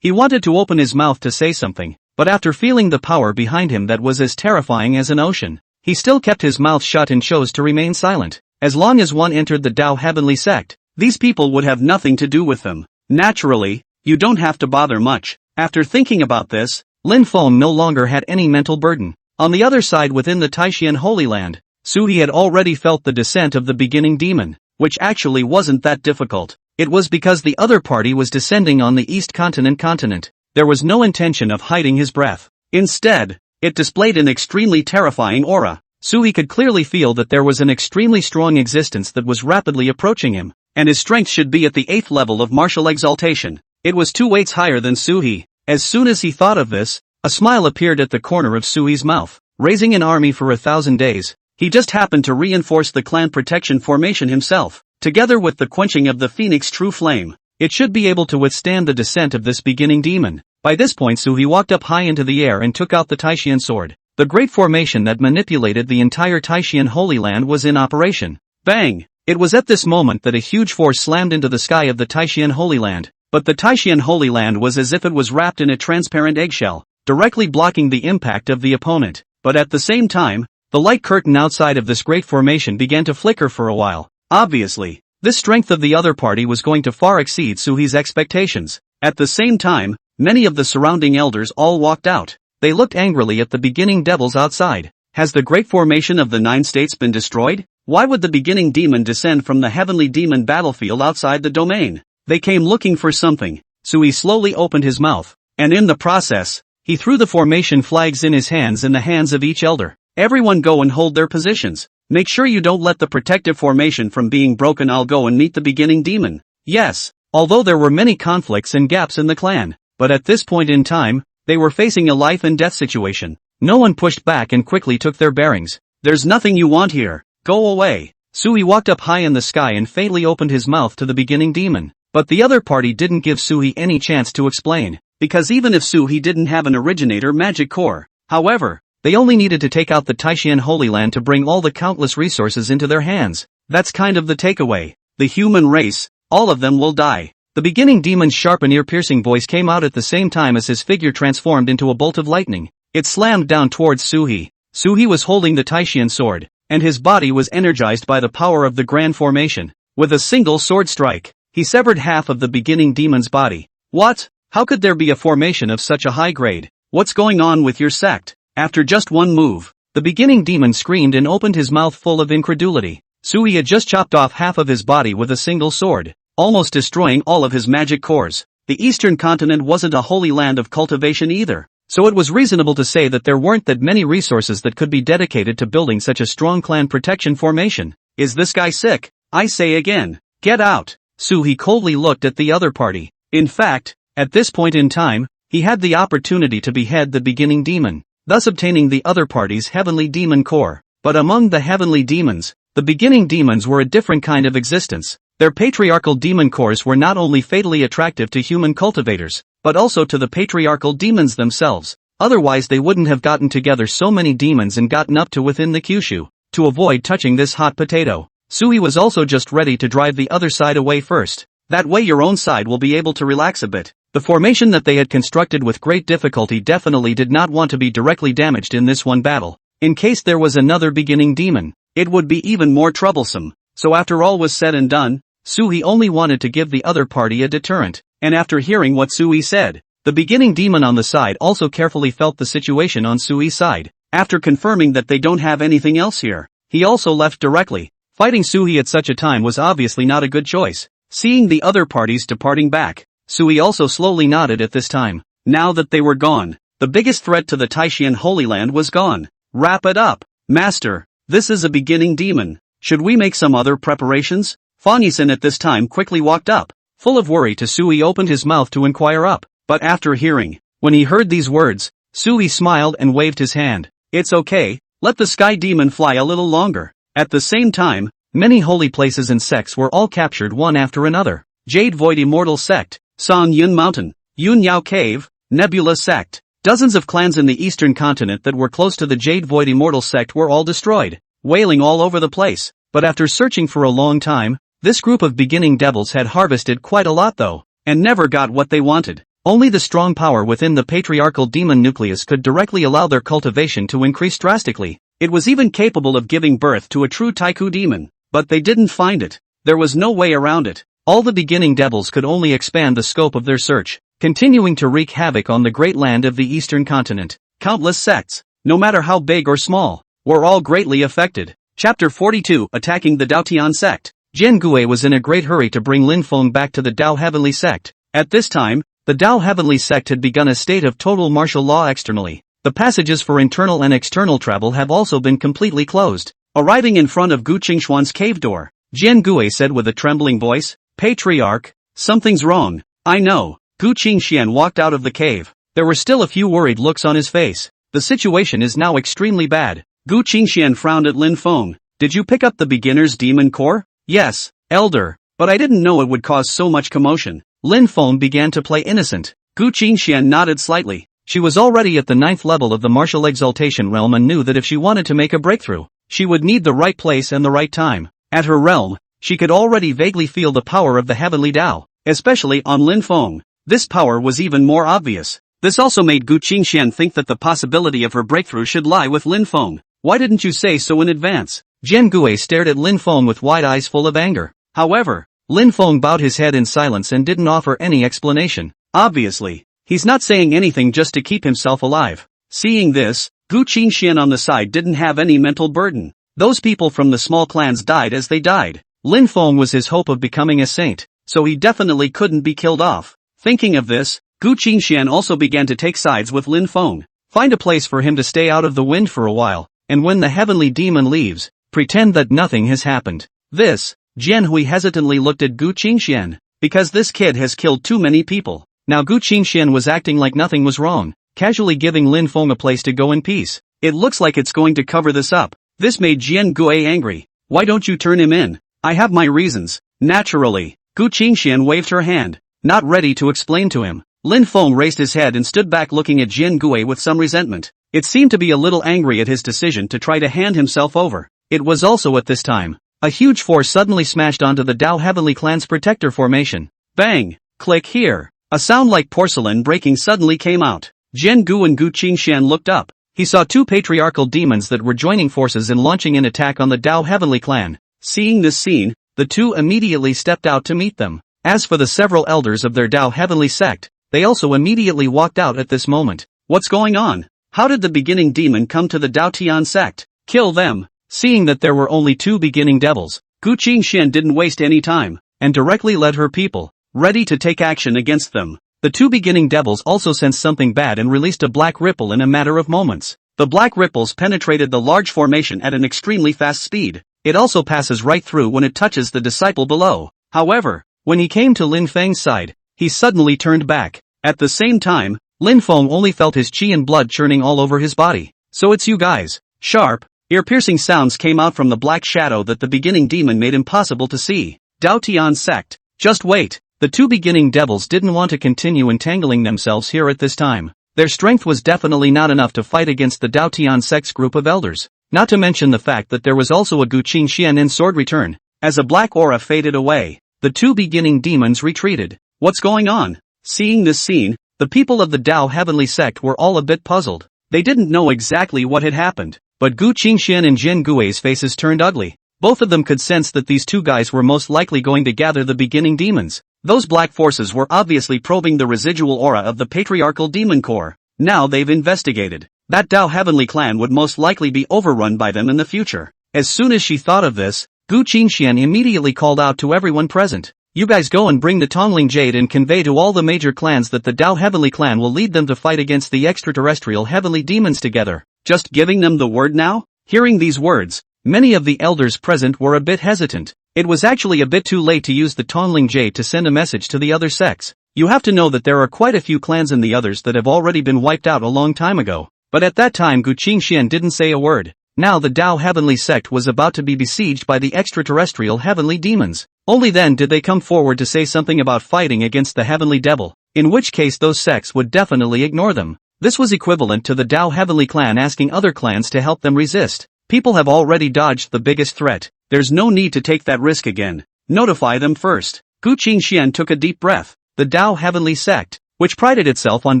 He wanted to open his mouth to say something, but after feeling the power behind him that was as terrifying as an ocean, he still kept his mouth shut and chose to remain silent. As long as one entered the Dao Heavenly sect, these people would have nothing to do with them. Naturally, you don't have to bother much. After thinking about this, Lin Feng no longer had any mental burden. On the other side within the Taishan Holy Land, Suhi had already felt the descent of the beginning demon, which actually wasn't that difficult. It was because the other party was descending on the East continent. There was no intention of hiding his breath. Instead, it displayed an extremely terrifying aura. Suhi could clearly feel that there was an extremely strong existence that was rapidly approaching him, and his strength should be at the 8th level of martial exaltation. It was 2 weights higher than Suhi. As soon as he thought of this, a smile appeared at the corner of Sui's mouth. Raising an army for 1,000 days, he just happened to reinforce the clan protection formation himself. Together with the quenching of the Phoenix True Flame, it should be able to withstand the descent of this beginning demon. By this point Suhi walked up high into the air and took out the Taishan sword. The great formation that manipulated the entire Taishan Holy Land was in operation. Bang! It was at this moment that a huge force slammed into the sky of the Taishan Holy Land. But the Taishan Holy Land was as if it was wrapped in a transparent eggshell, directly blocking the impact of the opponent. But at the same time, the light curtain outside of this great formation began to flicker for a while. Obviously, this strength of the other party was going to far exceed Suhi's expectations. At the same time, many of the surrounding elders all walked out. They looked angrily at the beginning devils outside. Has the great formation of the 9 states been destroyed? Why would the beginning demon descend from the heavenly demon battlefield outside the domain? They came looking for something. Suhi slowly opened his mouth, and in the process, he threw the formation flags in the hands of each elder. Everyone go and hold their positions. Make sure you don't let the protective formation from being broken. I'll go and meet the beginning demon. Yes, although there were many conflicts and gaps in the clan, but at this point in time, they were facing a life and death situation. No one pushed back and quickly took their bearings. There's nothing you want here. Go away. Suhi walked up high in the sky and faintly opened his mouth to the beginning demon. But the other party didn't give Suhi any chance to explain, because even if Suhi didn't have an originator magic core, however, they only needed to take out the Taishan Holy Land to bring all the countless resources into their hands. That's kind of the takeaway. The human race, all of them will die. The beginning demon's sharp and ear-piercing voice came out at the same time as his figure transformed into a bolt of lightning. It slammed down towards Suhi. Suhi was holding the Taishan sword, and his body was energized by the power of the grand formation. With a single sword strike, he severed half of the beginning demon's body. What? How could there be a formation of such a high grade? What's going on with your sect? After just one move, the beginning demon screamed and opened his mouth full of incredulity. Suhi had just chopped off half of his body with a single sword, almost destroying all of his magic cores. The eastern continent wasn't a holy land of cultivation either, so it was reasonable to say that there weren't that many resources that could be dedicated to building such a strong clan protection formation. Is this guy sick? I say again, get out. Suhi coldly looked at the other party. In fact, at this point in time, he had the opportunity to behead the beginning demon, thus obtaining the other party's heavenly demon core. But among the heavenly demons, the beginning demons were a different kind of existence. Their patriarchal demon cores were not only fatally attractive to human cultivators, but also to the patriarchal demons themselves. Otherwise they wouldn't have gotten together so many demons and gotten up to within the Kyushu, to avoid touching this hot potato. Suhi was also just ready to drive the other side away first. That way your own side will be able to relax a bit. The formation that they had constructed with great difficulty definitely did not want to be directly damaged in this one battle. In case there was another beginning demon, it would be even more troublesome. So after all was said and done, Suhi only wanted to give the other party a deterrent, and after hearing what Suhi said, the beginning demon on the side also carefully felt the situation on Sui's side. After confirming that they don't have anything else here, he also left directly. Fighting Suhi at such a time was obviously not a good choice. Seeing the other parties departing back, Suhi also slowly nodded at this time. Now that they were gone, the biggest threat to the Taishan Holy Land was gone. Wrap it up. Master, this is a beginning demon. Should we make some other preparations? Fong Yuan at this time quickly walked up. Full of worry to Suhi opened his mouth to inquire up. But after hearing, when he heard these words, Suhi smiled and waved his hand. It's okay, let the sky demon fly a little longer. At the same time, many holy places and sects were all captured one after another. Jade Void Immortal Sect, Song Yun Mountain, Yun Yao Cave, Nebula Sect. Dozens of clans in the eastern continent that were close to the Jade Void Immortal Sect were all destroyed, wailing all over the place. But after searching for a long time, this group of beginning devils had harvested quite a lot though, and never got what they wanted. Only the strong power within the patriarchal demon nucleus could directly allow their cultivation to increase drastically. It was even capable of giving birth to a true Taiu demon, but they didn't find it. There was no way around it. All the beginning devils could only expand the scope of their search, continuing to wreak havoc on the great land of the eastern continent. Countless sects, no matter how big or small, were all greatly affected. Chapter 42, Attacking the Dao Sect. Jian Gui was in a great hurry to bring Lin Feng back to the Dao Heavenly sect. At this time, the Dao Heavenly sect had begun a state of total martial law externally. The passages for internal and external travel have also been completely closed. Arriving in front of Gu Qingxuan's cave door, Jian Gui said with a trembling voice, "Patriarch, something's wrong." "I know." Gu Qingxian walked out of the cave. There were still a few worried looks on his face. The situation is now extremely bad. Gu Qingxian frowned at Lin Feng. "Did you pick up the beginner's demon core?" "Yes, Elder, but I didn't know it would cause so much commotion." Lin Feng began to play innocent. Gu Qingxian nodded slightly. She was already at the 9th level of the martial exaltation realm and knew that if she wanted to make a breakthrough, she would need the right place and the right time. At her realm, she could already vaguely feel the power of the heavenly Dao, especially on Lin Feng. This power was even more obvious. This also made Gu Qingxian think that the possibility of her breakthrough should lie with Lin Feng. "Why didn't you say so in advance?" Jian Gui stared at Lin Feng with wide eyes full of anger. However, Lin Feng bowed his head in silence and didn't offer any explanation. Obviously, he's not saying anything just to keep himself alive. Seeing this, Gu Qingxian on the side didn't have any mental burden. Those people from the small clans died as they died. Lin Feng was his hope of becoming a saint, so he definitely couldn't be killed off. Thinking of this, Gu Qingxian also began to take sides with Lin Feng. Find a place for him to stay out of the wind for a while, and when the heavenly demon leaves, pretend that nothing has happened. This, Jian Hui hesitantly looked at Gu Qingxian. Because this kid has killed too many people. Now Gu Qingxian was acting like nothing was wrong, casually giving Lin Feng a place to go in peace. It looks like it's going to cover this up. This made Jian Gui angry. "Why don't you turn him in?" "I have my reasons." Naturally, Gu Qingxian waved her hand, not ready to explain to him. Lin Feng raised his head and stood back looking at Jian Gui with some resentment. It seemed to be a little angry at his decision to try to hand himself over. It was also at this time, a huge force suddenly smashed onto the Dao Heavenly clan's protector formation. Bang! Click here. A sound like porcelain breaking suddenly came out. Jian Gu and Gu Qingxian looked up. He saw two patriarchal demons that were joining forces in launching an attack on the Dao Heavenly clan. Seeing this scene, the two immediately stepped out to meet them. As for the several elders of their Dao Heavenly sect, they also immediately walked out at this moment. What's going on? How did the beginning demon come to the Dao sect? Kill them. Seeing that there were only two beginning devils, Gu Qingxian didn't waste any time, and directly led her people, ready to take action against them. The two beginning devils also sensed something bad and released a black ripple in a matter of moments. The black ripples penetrated the large formation at an extremely fast speed. It also passes right through when it touches the disciple below. However, when he came to Lin Feng's side, he suddenly turned back. At the same time, Lin Feng only felt his qi and blood churning all over his body. "So it's you guys." Sharp, ear-piercing sounds came out from the black shadow that the beginning demon made impossible to see. Dao Sect. Just wait. The two beginning devils didn't want to continue entangling themselves here at this time. Their strength was definitely not enough to fight against the Dao Sect's group of elders. Not to mention the fact that there was also a Gu Qingxian in sword return. As a black aura faded away, the two beginning demons retreated. What's going on? Seeing this scene, the people of the Dao Heavenly sect were all a bit puzzled. They didn't know exactly what had happened, but Gu Qingxian and Jian Gui's faces turned ugly. Both of them could sense that these two guys were most likely going to gather the beginning demons. Those black forces were obviously probing the residual aura of the patriarchal demon core. Now they've investigated. That Dao Heavenly clan would most likely be overrun by them in the future. As soon as she thought of this, Gu Qingxian immediately called out to everyone present. "You guys go and bring the Tongling Jade and convey to all the major clans that the Dao Heavenly clan will lead them to fight against the extraterrestrial heavenly demons together." Just giving them the word now? Hearing these words, many of the elders present were a bit hesitant. It was actually a bit too late to use the Tongling Jade to send a message to the other sects. You have to know that there are quite a few clans in the others that have already been wiped out a long time ago. But at that time Gu Qingxian didn't say a word. Now the Dao Heavenly sect was about to be besieged by the extraterrestrial heavenly demons. Only then did they come forward to say something about fighting against the heavenly devil, in which case those sects would definitely ignore them. This was equivalent to the Dao Heavenly clan asking other clans to help them resist. People have already dodged the biggest threat. There's no need to take that risk again. Notify them first. Gu Qingxian took a deep breath. The Dao Heavenly Sect, which prided itself on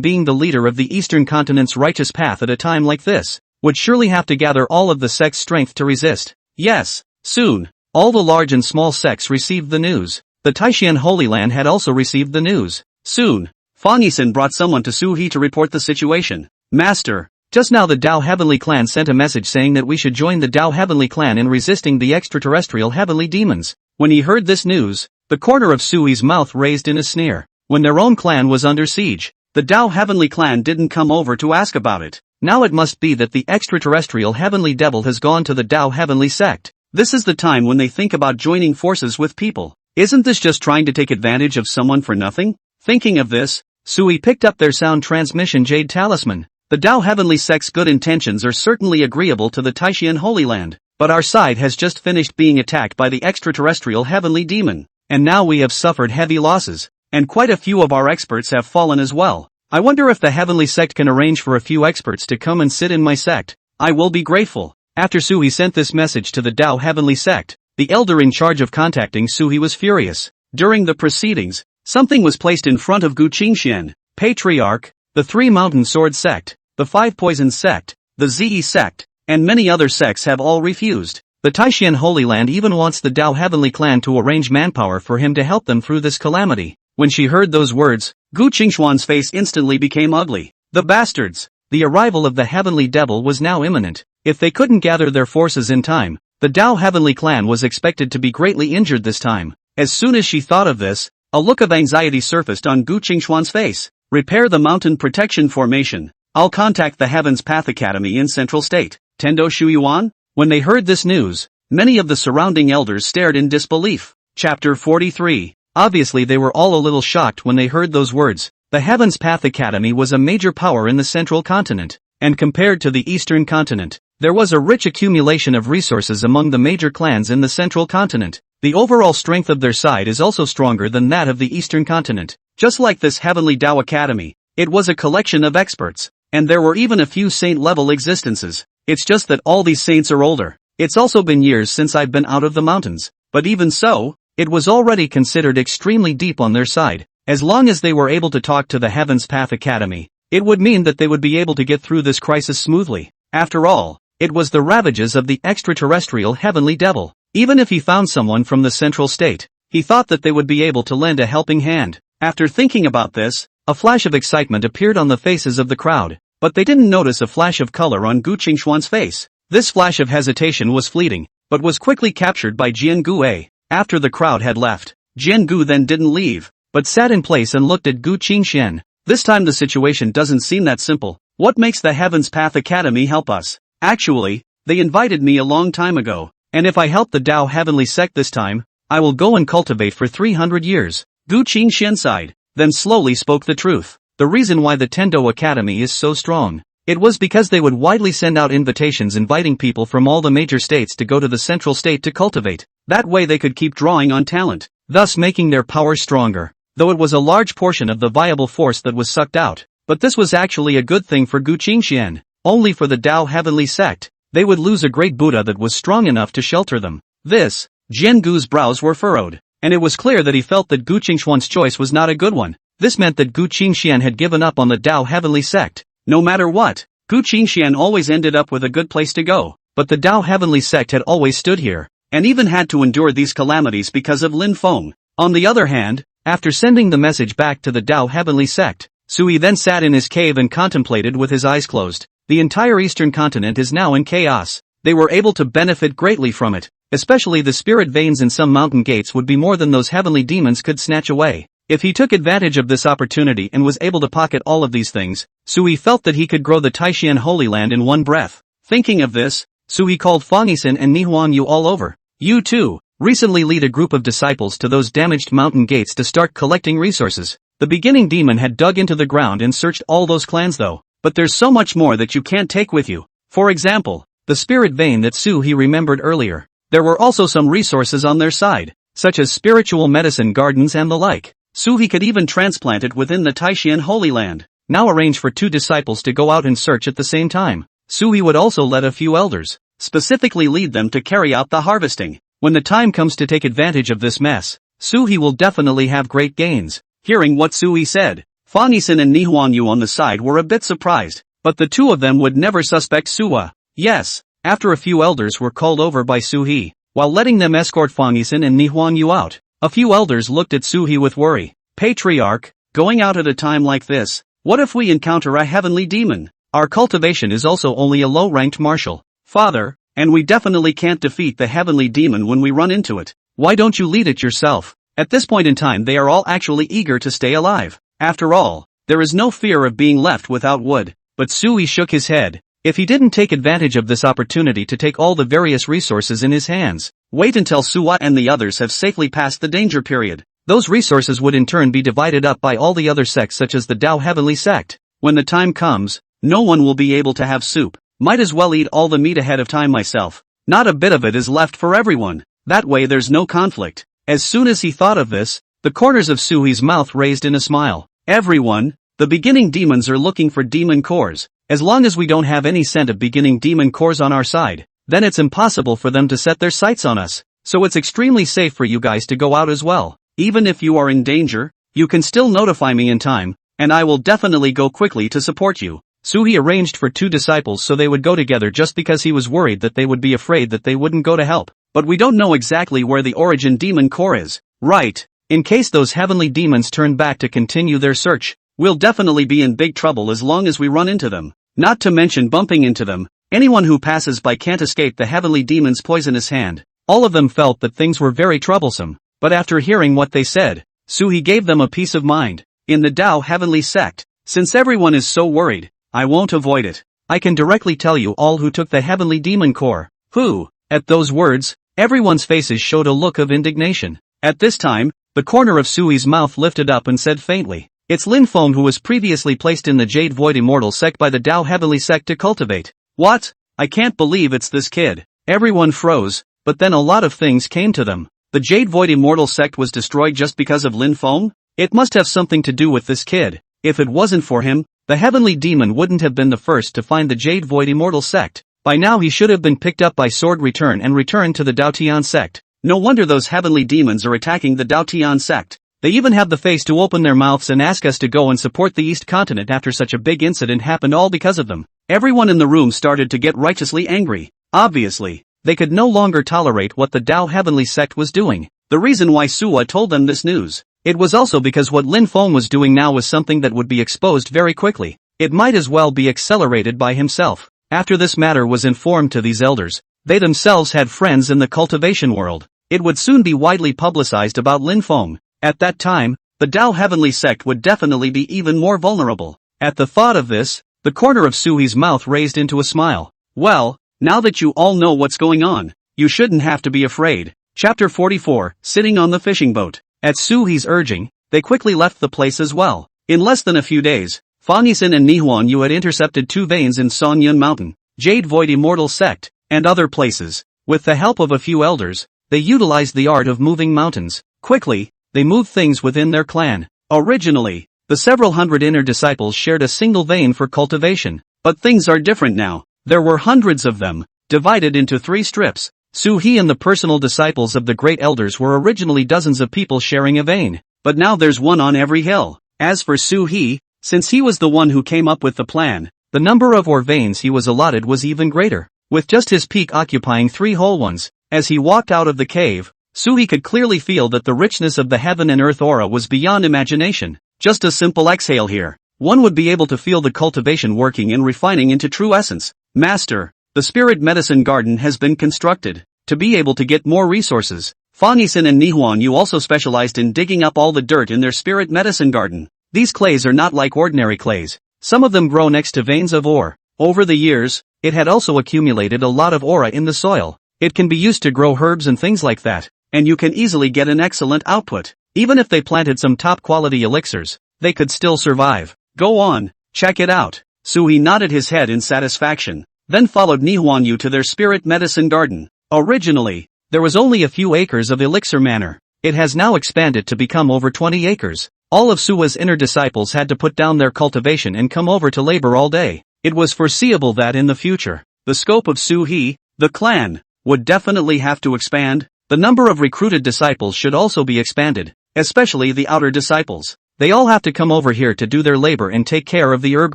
being the leader of the Eastern Continent's righteous path at a time like this, would surely have to gather all of the sect's strength to resist. Yes, soon. All the large and small sects received the news. The Taishan Holy Land had also received the news. Soon, Fong Yuan brought someone to Su He to report the situation. Master, just now the Dao Heavenly clan sent a message saying that we should join the Dao Heavenly clan in resisting the extraterrestrial heavenly demons. When he heard this news, the corner of Sui's mouth raised in a sneer. When their own clan was under siege, the Dao Heavenly clan didn't come over to ask about it. Now it must be that the extraterrestrial heavenly devil has gone to the Dao Heavenly sect. This is the time when they think about joining forces with people. Isn't this just trying to take advantage of someone for nothing? Thinking of this, Sui picked up their sound transmission jade talisman. The Dao Heavenly sect's good intentions are certainly agreeable to the Taishan Holy Land, but our side has just finished being attacked by the extraterrestrial heavenly demon, and now we have suffered heavy losses, and quite a few of our experts have fallen as well. I wonder if the Heavenly sect can arrange for a few experts to come and sit in my sect. I will be grateful. After Sui sent this message to the Dao Heavenly sect, the elder in charge of contacting Sui was furious. During the proceedings, something was placed in front of Gu Qingxian, Patriarch, the Three Mountain Sword sect, the Five Poisons sect, the Ze sect, and many other sects have all refused. The Taishan Holy Land even wants the Dao Heavenly clan to arrange manpower for him to help them through this calamity. When she heard those words, Gu Qingxuan's face instantly became ugly. The bastards! The arrival of the Heavenly Devil was now imminent. If they couldn't gather their forces in time, the Dao Heavenly clan was expected to be greatly injured this time. As soon as she thought of this, a look of anxiety surfaced on Gu Qingxuan's face. Repair the mountain protection formation. I'll contact the Heaven's Path Academy in Central State. Tendo Shu Yuan? When they heard this news, many of the surrounding elders stared in disbelief. Chapter 43. Obviously they were all a little shocked when they heard those words. The Heaven's Path Academy was a major power in the central continent, and compared to the eastern continent, there was a rich accumulation of resources among the major clans in the central continent. The overall strength of their side is also stronger than that of the eastern continent. Just like this Heavenly Dao Academy, it was a collection of experts, and there were even a few saint-level existences. It's just that all these saints are older. It's also been years since I've been out of the mountains, but even so, it was already considered extremely deep on their side. As long as they were able to talk to the Heaven's Path Academy, it would mean that they would be able to get through this crisis smoothly. After all, it was the ravages of the extraterrestrial heavenly devil. Even if he found someone from the central state, he thought that they would be able to lend a helping hand. After thinking about this, a flash of excitement appeared on the faces of the crowd, but they didn't notice a flash of color on Gu Qingxuan's face. This flash of hesitation was fleeting, but was quickly captured by Jian Gue. After the crowd had left, Jian Gu then didn't leave, but sat in place and looked at Gu Qingxian. This time the situation doesn't seem that simple. What makes the Heaven's Path Academy help us? Actually, they invited me a long time ago, and if I help the Dao Heavenly sect this time, I will go and cultivate for 300 years. Gu Qingxian sighed, then slowly spoke the truth. The reason why the Tendo Academy is so strong. It was because they would widely send out invitations inviting people from all the major states to go to the central state to cultivate. That way they could keep drawing on talent, thus making their power stronger. Though it was a large portion of the viable force that was sucked out, but this was actually a good thing for Gu Qingxian. Only for the Dao Heavenly sect, they would lose a great Buddha that was strong enough to shelter them. This, Jian Gu's brows were furrowed, and it was clear that he felt that Gu Qingxuan's choice was not a good one. This meant that Gu Qingxian had given up on the Dao Heavenly sect. No matter what, Gu Qingxian always ended up with a good place to go, but the Dao Heavenly sect had always stood here, and even had to endure these calamities because of Lin Feng. On the other hand, after sending the message back to the Dao Heavenly sect, Sui then sat in his cave and contemplated with his eyes closed. The entire eastern continent is now in chaos. They were able to benefit greatly from it, especially the spirit veins in some mountain gates would be more than those heavenly demons could snatch away. If he took advantage of this opportunity and was able to pocket all of these things, Sui felt that he could grow the Taishan Holy Land in one breath. Thinking of this, Sui called Fong Yuan and Nihuang Yu all over. You too, recently lead a group of disciples to those damaged mountain gates to start collecting resources. The beginning demon had dug into the ground and searched all those clans though, but there's so much more that you can't take with you. For example, the spirit vein that He remembered earlier. There were also some resources on their side, such as spiritual medicine gardens and the like. He could even transplant it within the Taishan Holy Land. Now arrange for 2 disciples to go out and search at the same time. He would also let a few elders, specifically lead them to carry out the harvesting. When the time comes to take advantage of this mess, Suhi will definitely have great gains. Hearing what Suhi said, Fong Yuan and Manhwa on the side were a bit surprised, but the two of them would never suspect Suwa. Yes, after a few elders were called over by Suhi, while letting them escort Fong Yuan and Manhwa out, a few elders looked at Suhi with worry. Patriarch, going out at a time like this, what if we encounter a heavenly demon? Our cultivation is also only a low-ranked martial. Father, and we definitely can't defeat the heavenly demon when we run into it. Why don't you lead it yourself? At this point in time they are all actually eager to stay alive. After all, there is no fear of being left without wood. But Suhi shook his head. If he didn't take advantage of this opportunity to take all the various resources in his hands, wait until Suwa and the others have safely passed the danger period. Those resources would in turn be divided up by all the other sects such as the Dao Heavenly sect. When the time comes, no one will be able to have soup. Might as well eat all the meat ahead of time myself. Not a bit of it is left for everyone. That way there's no conflict. As soon as he thought of this, the corners of Suhi's mouth raised in a smile. Everyone, the beginning demons are looking for demon cores. As long as we don't have any scent of beginning demon cores on our side, then it's impossible for them to set their sights on us. So it's extremely safe for you guys to go out as well. Even if you are in danger, you can still notify me in time, and I will definitely go quickly to support you. Suhi arranged for two disciples so they would go together just because he was worried that they would be afraid that they wouldn't go to help. But we don't know exactly where the origin demon core is. Right. In case those heavenly demons turn back to continue their search, we'll definitely be in big trouble as long as we run into them. Not to mention bumping into them. Anyone who passes by can't escape the heavenly demon's poisonous hand. All of them felt that things were very troublesome. But after hearing what they said, Suhi gave them a peace of mind. In the Dao Heavenly sect, since everyone is so worried, I won't avoid it. I can directly tell you all who took the heavenly demon core. Who? At those words, everyone's faces showed a look of indignation. At this time, the corner of Sui's mouth lifted up and said faintly, it's Lin Feng who was previously placed in the Jade Void Immortal sect by the Dao Heavenly sect to cultivate. What? I can't believe it's this kid. Everyone froze, but then a lot of things came to them. The Jade Void Immortal sect was destroyed just because of Lin Feng? It must have something to do with this kid. If it wasn't for him, the heavenly demon wouldn't have been the first to find the Jade Void Immortal sect. By now he should have been picked up by Sword Return and returned to the Dao Tian sect. No wonder those heavenly demons are attacking the Dao Tian sect. They even have the face to open their mouths and ask us to go and support the East Continent after such a big incident happened all because of them. Everyone in the room started to get righteously angry. Obviously, they could no longer tolerate what the Dao Heavenly sect was doing. The reason why Suwa told them this news, it was also because what Lin Feng was doing now was something that would be exposed very quickly. It might as well be accelerated by himself. After this matter was informed to these elders, they themselves had friends in the cultivation world. It would soon be widely publicized about Lin Feng. At that time, the Dao Heavenly sect would definitely be even more vulnerable. At the thought of this, the corner of Suhi's mouth raised into a smile. Well, now that you all know what's going on, you shouldn't have to be afraid. Chapter 44, Sitting on the Fishing Boat. At Suhi's urging, they quickly left the place as well. In less than a few days, Fong Yuan and Manhwa had intercepted 2 veins in Songyun Mountain, Jade Void Immortal sect, and other places. With the help of a few elders, they utilized the art of moving mountains. Quickly, they moved things within their clan. Originally, the several hundred inner disciples shared a single vein for cultivation. But things are different now. There were hundreds of them, divided into 3 strips. Suhi and the personal disciples of the great elders were originally dozens of people sharing a vein. But now there's one on every hill. As for Suhi, since he was the one who came up with the plan, the number of veins he was allotted was even greater, with just his peak occupying 3 whole ones. As he walked out of the cave, Suhi could clearly feel that the richness of the heaven and earth aura was beyond imagination. Just a simple exhale here, one would be able to feel the cultivation working and refining into true essence. Master, the spirit medicine garden has been constructed. To be able to get more resources, Fong Yuan and Manhwa also specialized in digging up all the dirt in their spirit medicine garden. These clays are not like ordinary clays. Some of them grow next to veins of ore. Over the years, it had also accumulated a lot of aura in the soil. It can be used to grow herbs and things like that, and you can easily get an excellent output. Even if they planted some top-quality elixirs, they could still survive. Go on, check it out. Suhi nodded his head in satisfaction, then followed Manhwa to their spirit medicine garden. Originally, there was only a few acres of elixir manor. It has now expanded to become over 20 acres. All of Suwa's inner disciples had to put down their cultivation and come over to labor all day. It was foreseeable that in the future, the scope of Suhi, The clan would definitely have to expand. The number of recruited disciples should also be expanded, especially the outer disciples. They all have to come over here to do their labor and take care of the herb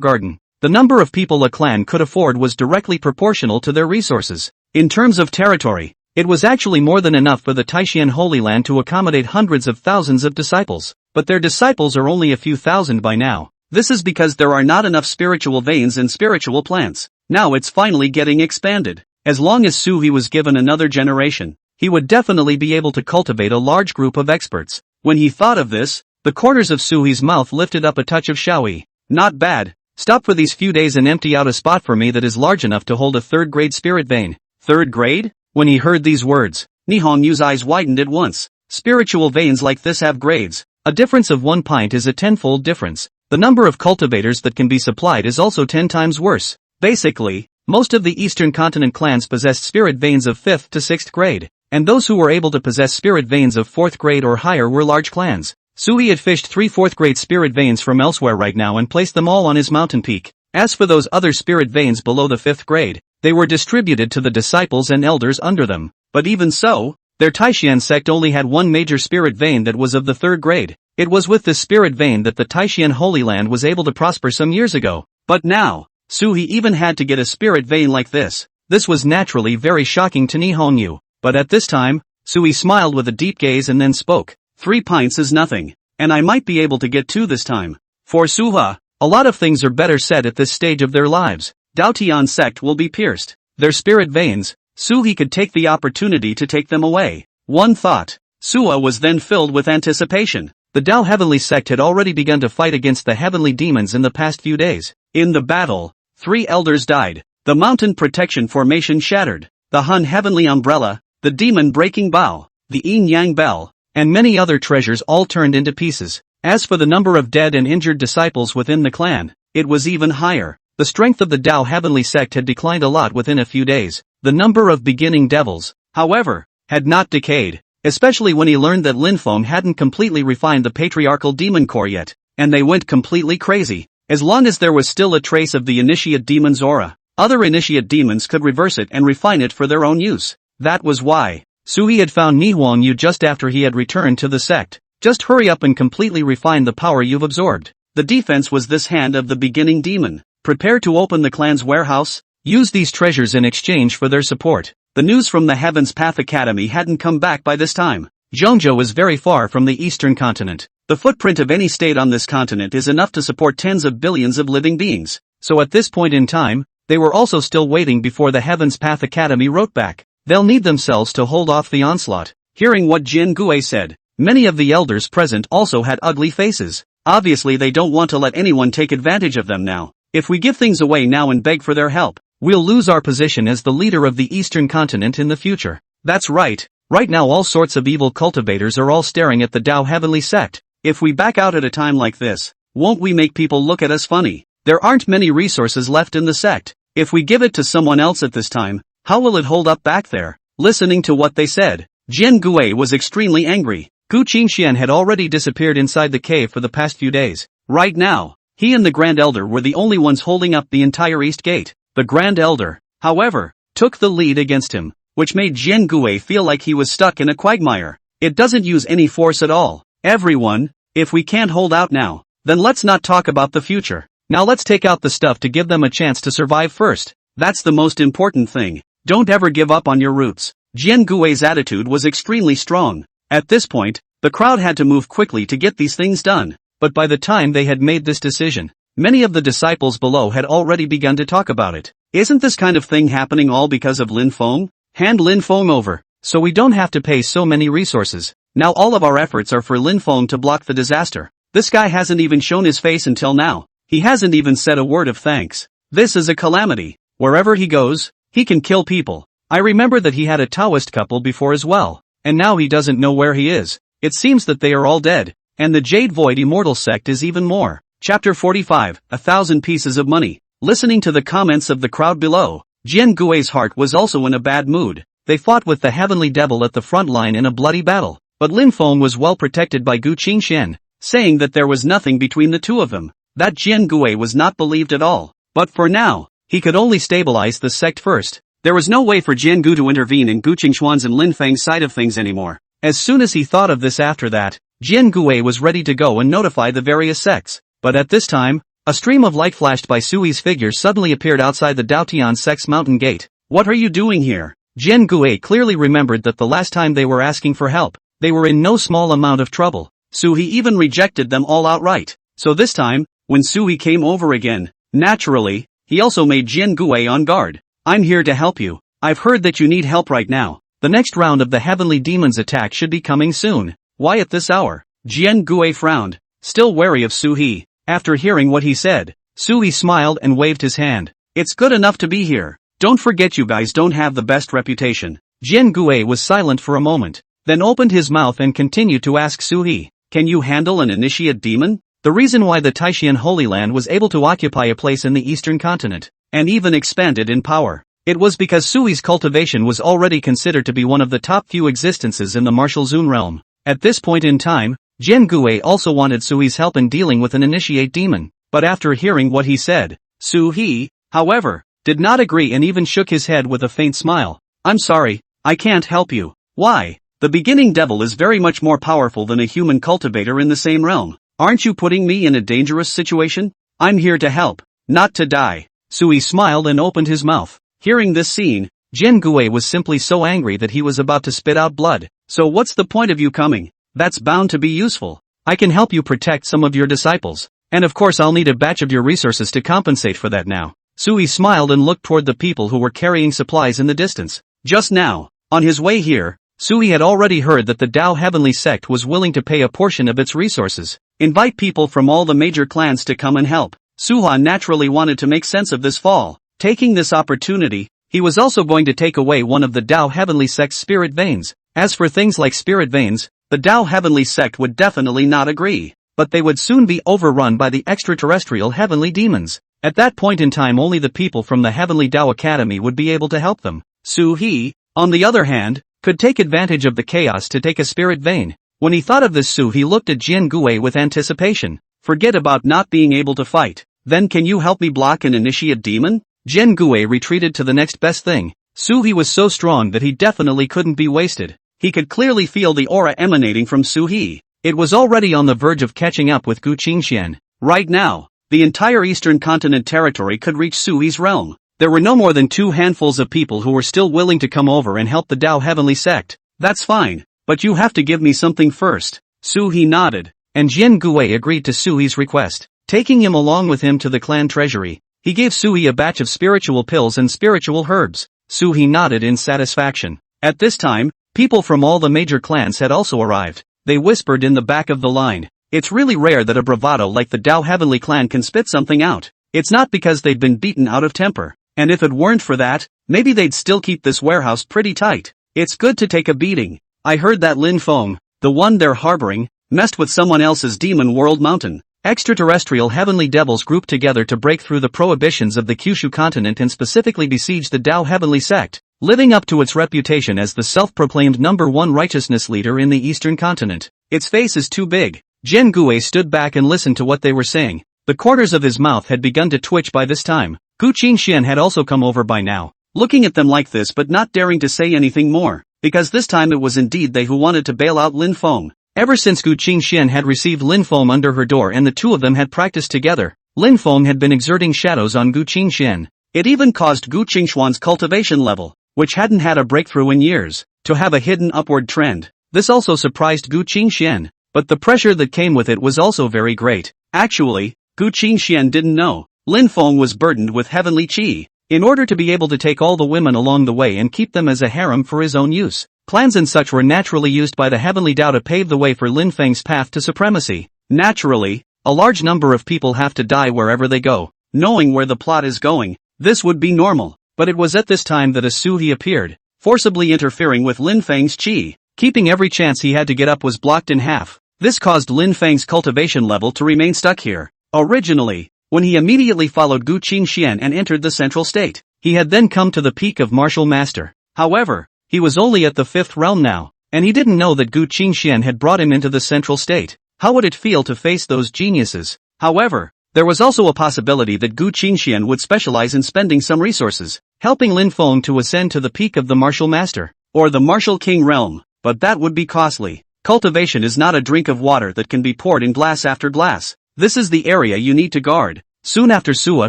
garden. The number of people a clan could afford was directly proportional to their resources. In terms of territory, it was actually more than enough for the Taishan Holy Land to accommodate hundreds of thousands of disciples. But their disciples are only a few thousand by now. This is because there are not enough spiritual veins and spiritual plants. Now it's finally getting expanded. As long as Suhi was given another generation, he would definitely be able to cultivate a large group of experts. When he thought of this, the corners of Suhi's mouth lifted up a touch of Shaoi. Not bad. Stop for these few days and empty out a spot for me that is large enough to hold a third-grade spirit vein. Third grade? When he heard these words, Nihonyu's eyes widened at once. Spiritual veins like this have grades. A difference of 1 pint is a tenfold difference. The number of cultivators that can be supplied is also 10 times worse. Basically, most of the Eastern Continent clans possessed spirit veins of 5th to 6th grade, and those who were able to possess spirit veins of 4th grade or higher were large clans. Suhi had fished 3 4th grade spirit veins from elsewhere right now and placed them all on his mountain peak. As for those other spirit veins below the 5th grade, they were distributed to the disciples and elders under them. But even so, their Taishan sect only had one major spirit vein that was of the 3rd grade. It was with this spirit vein that the Taishan Holy Land was able to prosper some years ago. But now, Suhi even had to get a spirit vein like this. This was naturally very shocking to Nihonyu. But at this time, Suhi smiled with a deep gaze and then spoke. 3 pints is nothing, and I might be able to get 2 this time. For Suha, a lot of things are better said at this stage of their lives. Dao Tian sect will be pierced. Their spirit veins, Suhi could take the opportunity to take them away. One thought. Suha was then filled with anticipation. The Dao Heavenly sect had already begun to fight against the heavenly demons in the past few days. In the battle, 3 elders died. The mountain protection formation shattered. The Hun Heavenly umbrella, the demon breaking bow, the Yin Yang bell, and many other treasures all turned into pieces. As for the number of dead and injured disciples within the clan, it was even higher. The strength of the Dao Heavenly sect had declined a lot within a few days. The number of beginning devils, however, had not decayed, especially when he learned that Linfeng hadn't completely refined the patriarchal demon core yet, and they went completely crazy. As long as there was still a trace of the initiate demon's aura, other initiate demons could reverse it and refine it for their own use. That was why Suhi had found Nihonyu just after he had returned to the sect. Just hurry up and completely refine the power you've absorbed. The defense was this hand of the beginning demon. Prepare to open the clan's warehouse. Use these treasures in exchange for their support. The news from the Heaven's Path Academy hadn't come back by this time. Zhongzhou was very far from the eastern continent. The footprint of any state on this continent is enough to support tens of billions of living beings. So at this point in time, they were also still waiting before the Heaven's Path Academy wrote back. They'll need themselves to hold off the onslaught. Hearing what Jin Gui said, many of the elders present also had ugly faces. Obviously they don't want to let anyone take advantage of them now. If we give things away now and beg for their help, we'll lose our position as the leader of the eastern continent in the future. That's right. Right now all sorts of evil cultivators are all staring at the Dao Heavenly sect. If we back out at a time like this, won't we make people look at us funny? There aren't many resources left in the sect. If we give it to someone else at this time, how will it hold up back there? Listening to what they said, Jin Gui was extremely angry. Gu Qingxian had already disappeared inside the cave for the past few days. Right now, he and the Grand Elder were the only ones holding up the entire East Gate. The Grand Elder, however, took the lead against him, which made Jin Gui feel like he was stuck in a quagmire. It doesn't use any force at all. Everyone, if we can't hold out now, then let's not talk about the future. Now let's take out the stuff to give them a chance to survive first. That's the most important thing. Don't ever give up on your roots. Jin Gui's attitude was extremely strong. At this point, the crowd had to move quickly to get these things done. But by the time they had made this decision, many of the disciples below had already begun to talk about it. Isn't this kind of thing happening all because of Linfeng? Hand Linfeng over, so we don't have to pay so many resources. Now all of our efforts are for Linfeng to block the disaster. This guy hasn't even shown his face until now. He hasn't even said a word of thanks. This is a calamity. Wherever he goes, he can kill people. I remember that he had a Taoist couple before as well, and now he doesn't know where he is. It seems that they are all dead, and the Jade Void Immortal sect is even more. Chapter 45, 1,000 pieces of money. Listening to the comments of the crowd below, Jin Gui's heart was also in a bad mood. They fought with the Heavenly Devil at the front line in a bloody battle, but Linfeng was well protected by Gu Qingxian, saying that there was nothing between the two of them. That Jin Gui was not believed at all. But for now, he could only stabilize the sect first. There was no way for Jian Gu to intervene in Gu Qingxuan's and Lin Feng's side of things anymore. As soon as he thought of this after that, Jian Gue was ready to go and notify the various sects. But at this time, a stream of light flashed by Sui's figure suddenly appeared outside the Dao sect's mountain gate. What are you doing here? Jian Gue clearly remembered that the last time they were asking for help, they were in no small amount of trouble. Sui even rejected them all outright. So this time, when Sui came over again, naturally, he also made Jian Gue on guard. I'm here to help you. I've heard that you need help right now. The next round of the Heavenly Demon's attack should be coming soon. Why at this hour? Jian Gue frowned, still wary of Sui. After hearing what he said, Sui smiled and waved his hand. It's good enough to be here. Don't forget you guys don't have the best reputation. Jian Gue was silent for a moment, then opened his mouth and continued to ask Sui, can you handle an initiate demon? The reason why the Taishan Holy Land was able to occupy a place in the eastern continent, and even expanded in power, it was because Sui's cultivation was already considered to be one of the top few existences in the martial Zun realm. At this point in time, Jian Gue also wanted Sui's help in dealing with an initiate demon, but after hearing what he said, Sui, however, did not agree and even shook his head with a faint smile. I'm sorry, I can't help you. Why? The beginning devil is very much more powerful than a human cultivator in the same realm. Aren't you putting me in a dangerous situation? I'm here to help, not to die. Sui smiled and opened his mouth. Hearing this scene, Jian Gue was simply so angry that he was about to spit out blood. So what's the point of you coming? That's bound to be useful. I can help you protect some of your disciples. And of course I'll need a batch of your resources to compensate for that now. Sui smiled and looked toward the people who were carrying supplies in the distance. Just now, on his way here, Sui had already heard that the Dao Heavenly sect was willing to pay a portion of its resources. Invite people from all the major clans to come and help. Suha naturally wanted to make sense of this fall. Taking this opportunity, he was also going to take away one of the Dao Heavenly sect's spirit veins. As for things like spirit veins, the Dao Heavenly sect would definitely not agree, but they would soon be overrun by the extraterrestrial heavenly demons. At that point in time only the people from the Heavenly Dao Academy would be able to help them. Su-He, on the other hand, could take advantage of the chaos to take a spirit vein. When he thought of this Su-He looked at Jian Gue with anticipation. Forget about not being able to fight. Then can you help me block an initiate demon? Jian Gue retreated to the next best thing. Su-He was so strong that he definitely couldn't be wasted. He could clearly feel the aura emanating from Su-He. It was already on the verge of catching up with Gu Qingxian. Right now, the entire eastern continent territory could reach Su-He's realm. There were no more than 2 handfuls of people who were still willing to come over and help the Dao Heavenly sect. That's fine, but you have to give me something first. Su-He nodded, and Jian Gue agreed to Su-He's request. Taking him along with him to the clan treasury, he gave Su-He a batch of spiritual pills and spiritual herbs. Su-He nodded in satisfaction. At this time, people from all the major clans had also arrived. They whispered in the back of the line. It's really rare that a bravado like the Dao Heavenly clan can spit something out. It's not because they've been beaten out of temper. And if it weren't for that, maybe they'd still keep this warehouse pretty tight. It's good to take a beating. I heard that Lin Feng, the one they're harboring, messed with someone else's demon world mountain. Extraterrestrial heavenly devils grouped together to break through the prohibitions of the Kyushu continent and specifically besiege the Dao Heavenly sect, living up to its reputation as the self-proclaimed #1 righteousness leader in the eastern continent. Its face is too big. Jian Gue stood back and listened to what they were saying. The corners of his mouth had begun to twitch by this time. Gu Qingxian had also come over by now, looking at them like this but not daring to say anything more, because this time it was indeed they who wanted to bail out Lin Feng. Ever since Gu Qingxian had received Lin Feng under her door and the two of them had practiced together, Lin Feng had been exerting shadows on Gu Qingxian. It even caused Gu Qingxuan's cultivation level, which hadn't had a breakthrough in years, to have a hidden upward trend. This also surprised Gu Qingxian, but the pressure that came with it was also very great. Actually, Gu Qingxian didn't know. Lin Feng was burdened with heavenly qi. In order to be able to take all the women along the way and keep them as a harem for his own use, clans and such were naturally used by the Heavenly Dao to pave the way for Lin Feng's path to supremacy. Naturally, a large number of people have to die wherever they go. Knowing where the plot is going, this would be normal, but it was at this time that a Su-He appeared, forcibly interfering with Lin Feng's qi. Keeping every chance he had to get up was blocked in half. This caused Lin Feng's cultivation level to remain stuck here. Originally, when he immediately followed Gu Qingxian and entered the central state, he had then come to the peak of martial master. However, he was only at the 5th realm now, and he didn't know that Gu Qingxian had brought him into the central state. How would it feel to face those geniuses? However, there was also a possibility that Gu Qingxian would specialize in spending some resources. helping Lin Feng to ascend to the peak of the martial master, or the martial king realm, but that would be costly. Cultivation is not a drink of water that can be poured in glass after glass. This is the area you need to guard. Soon after Sua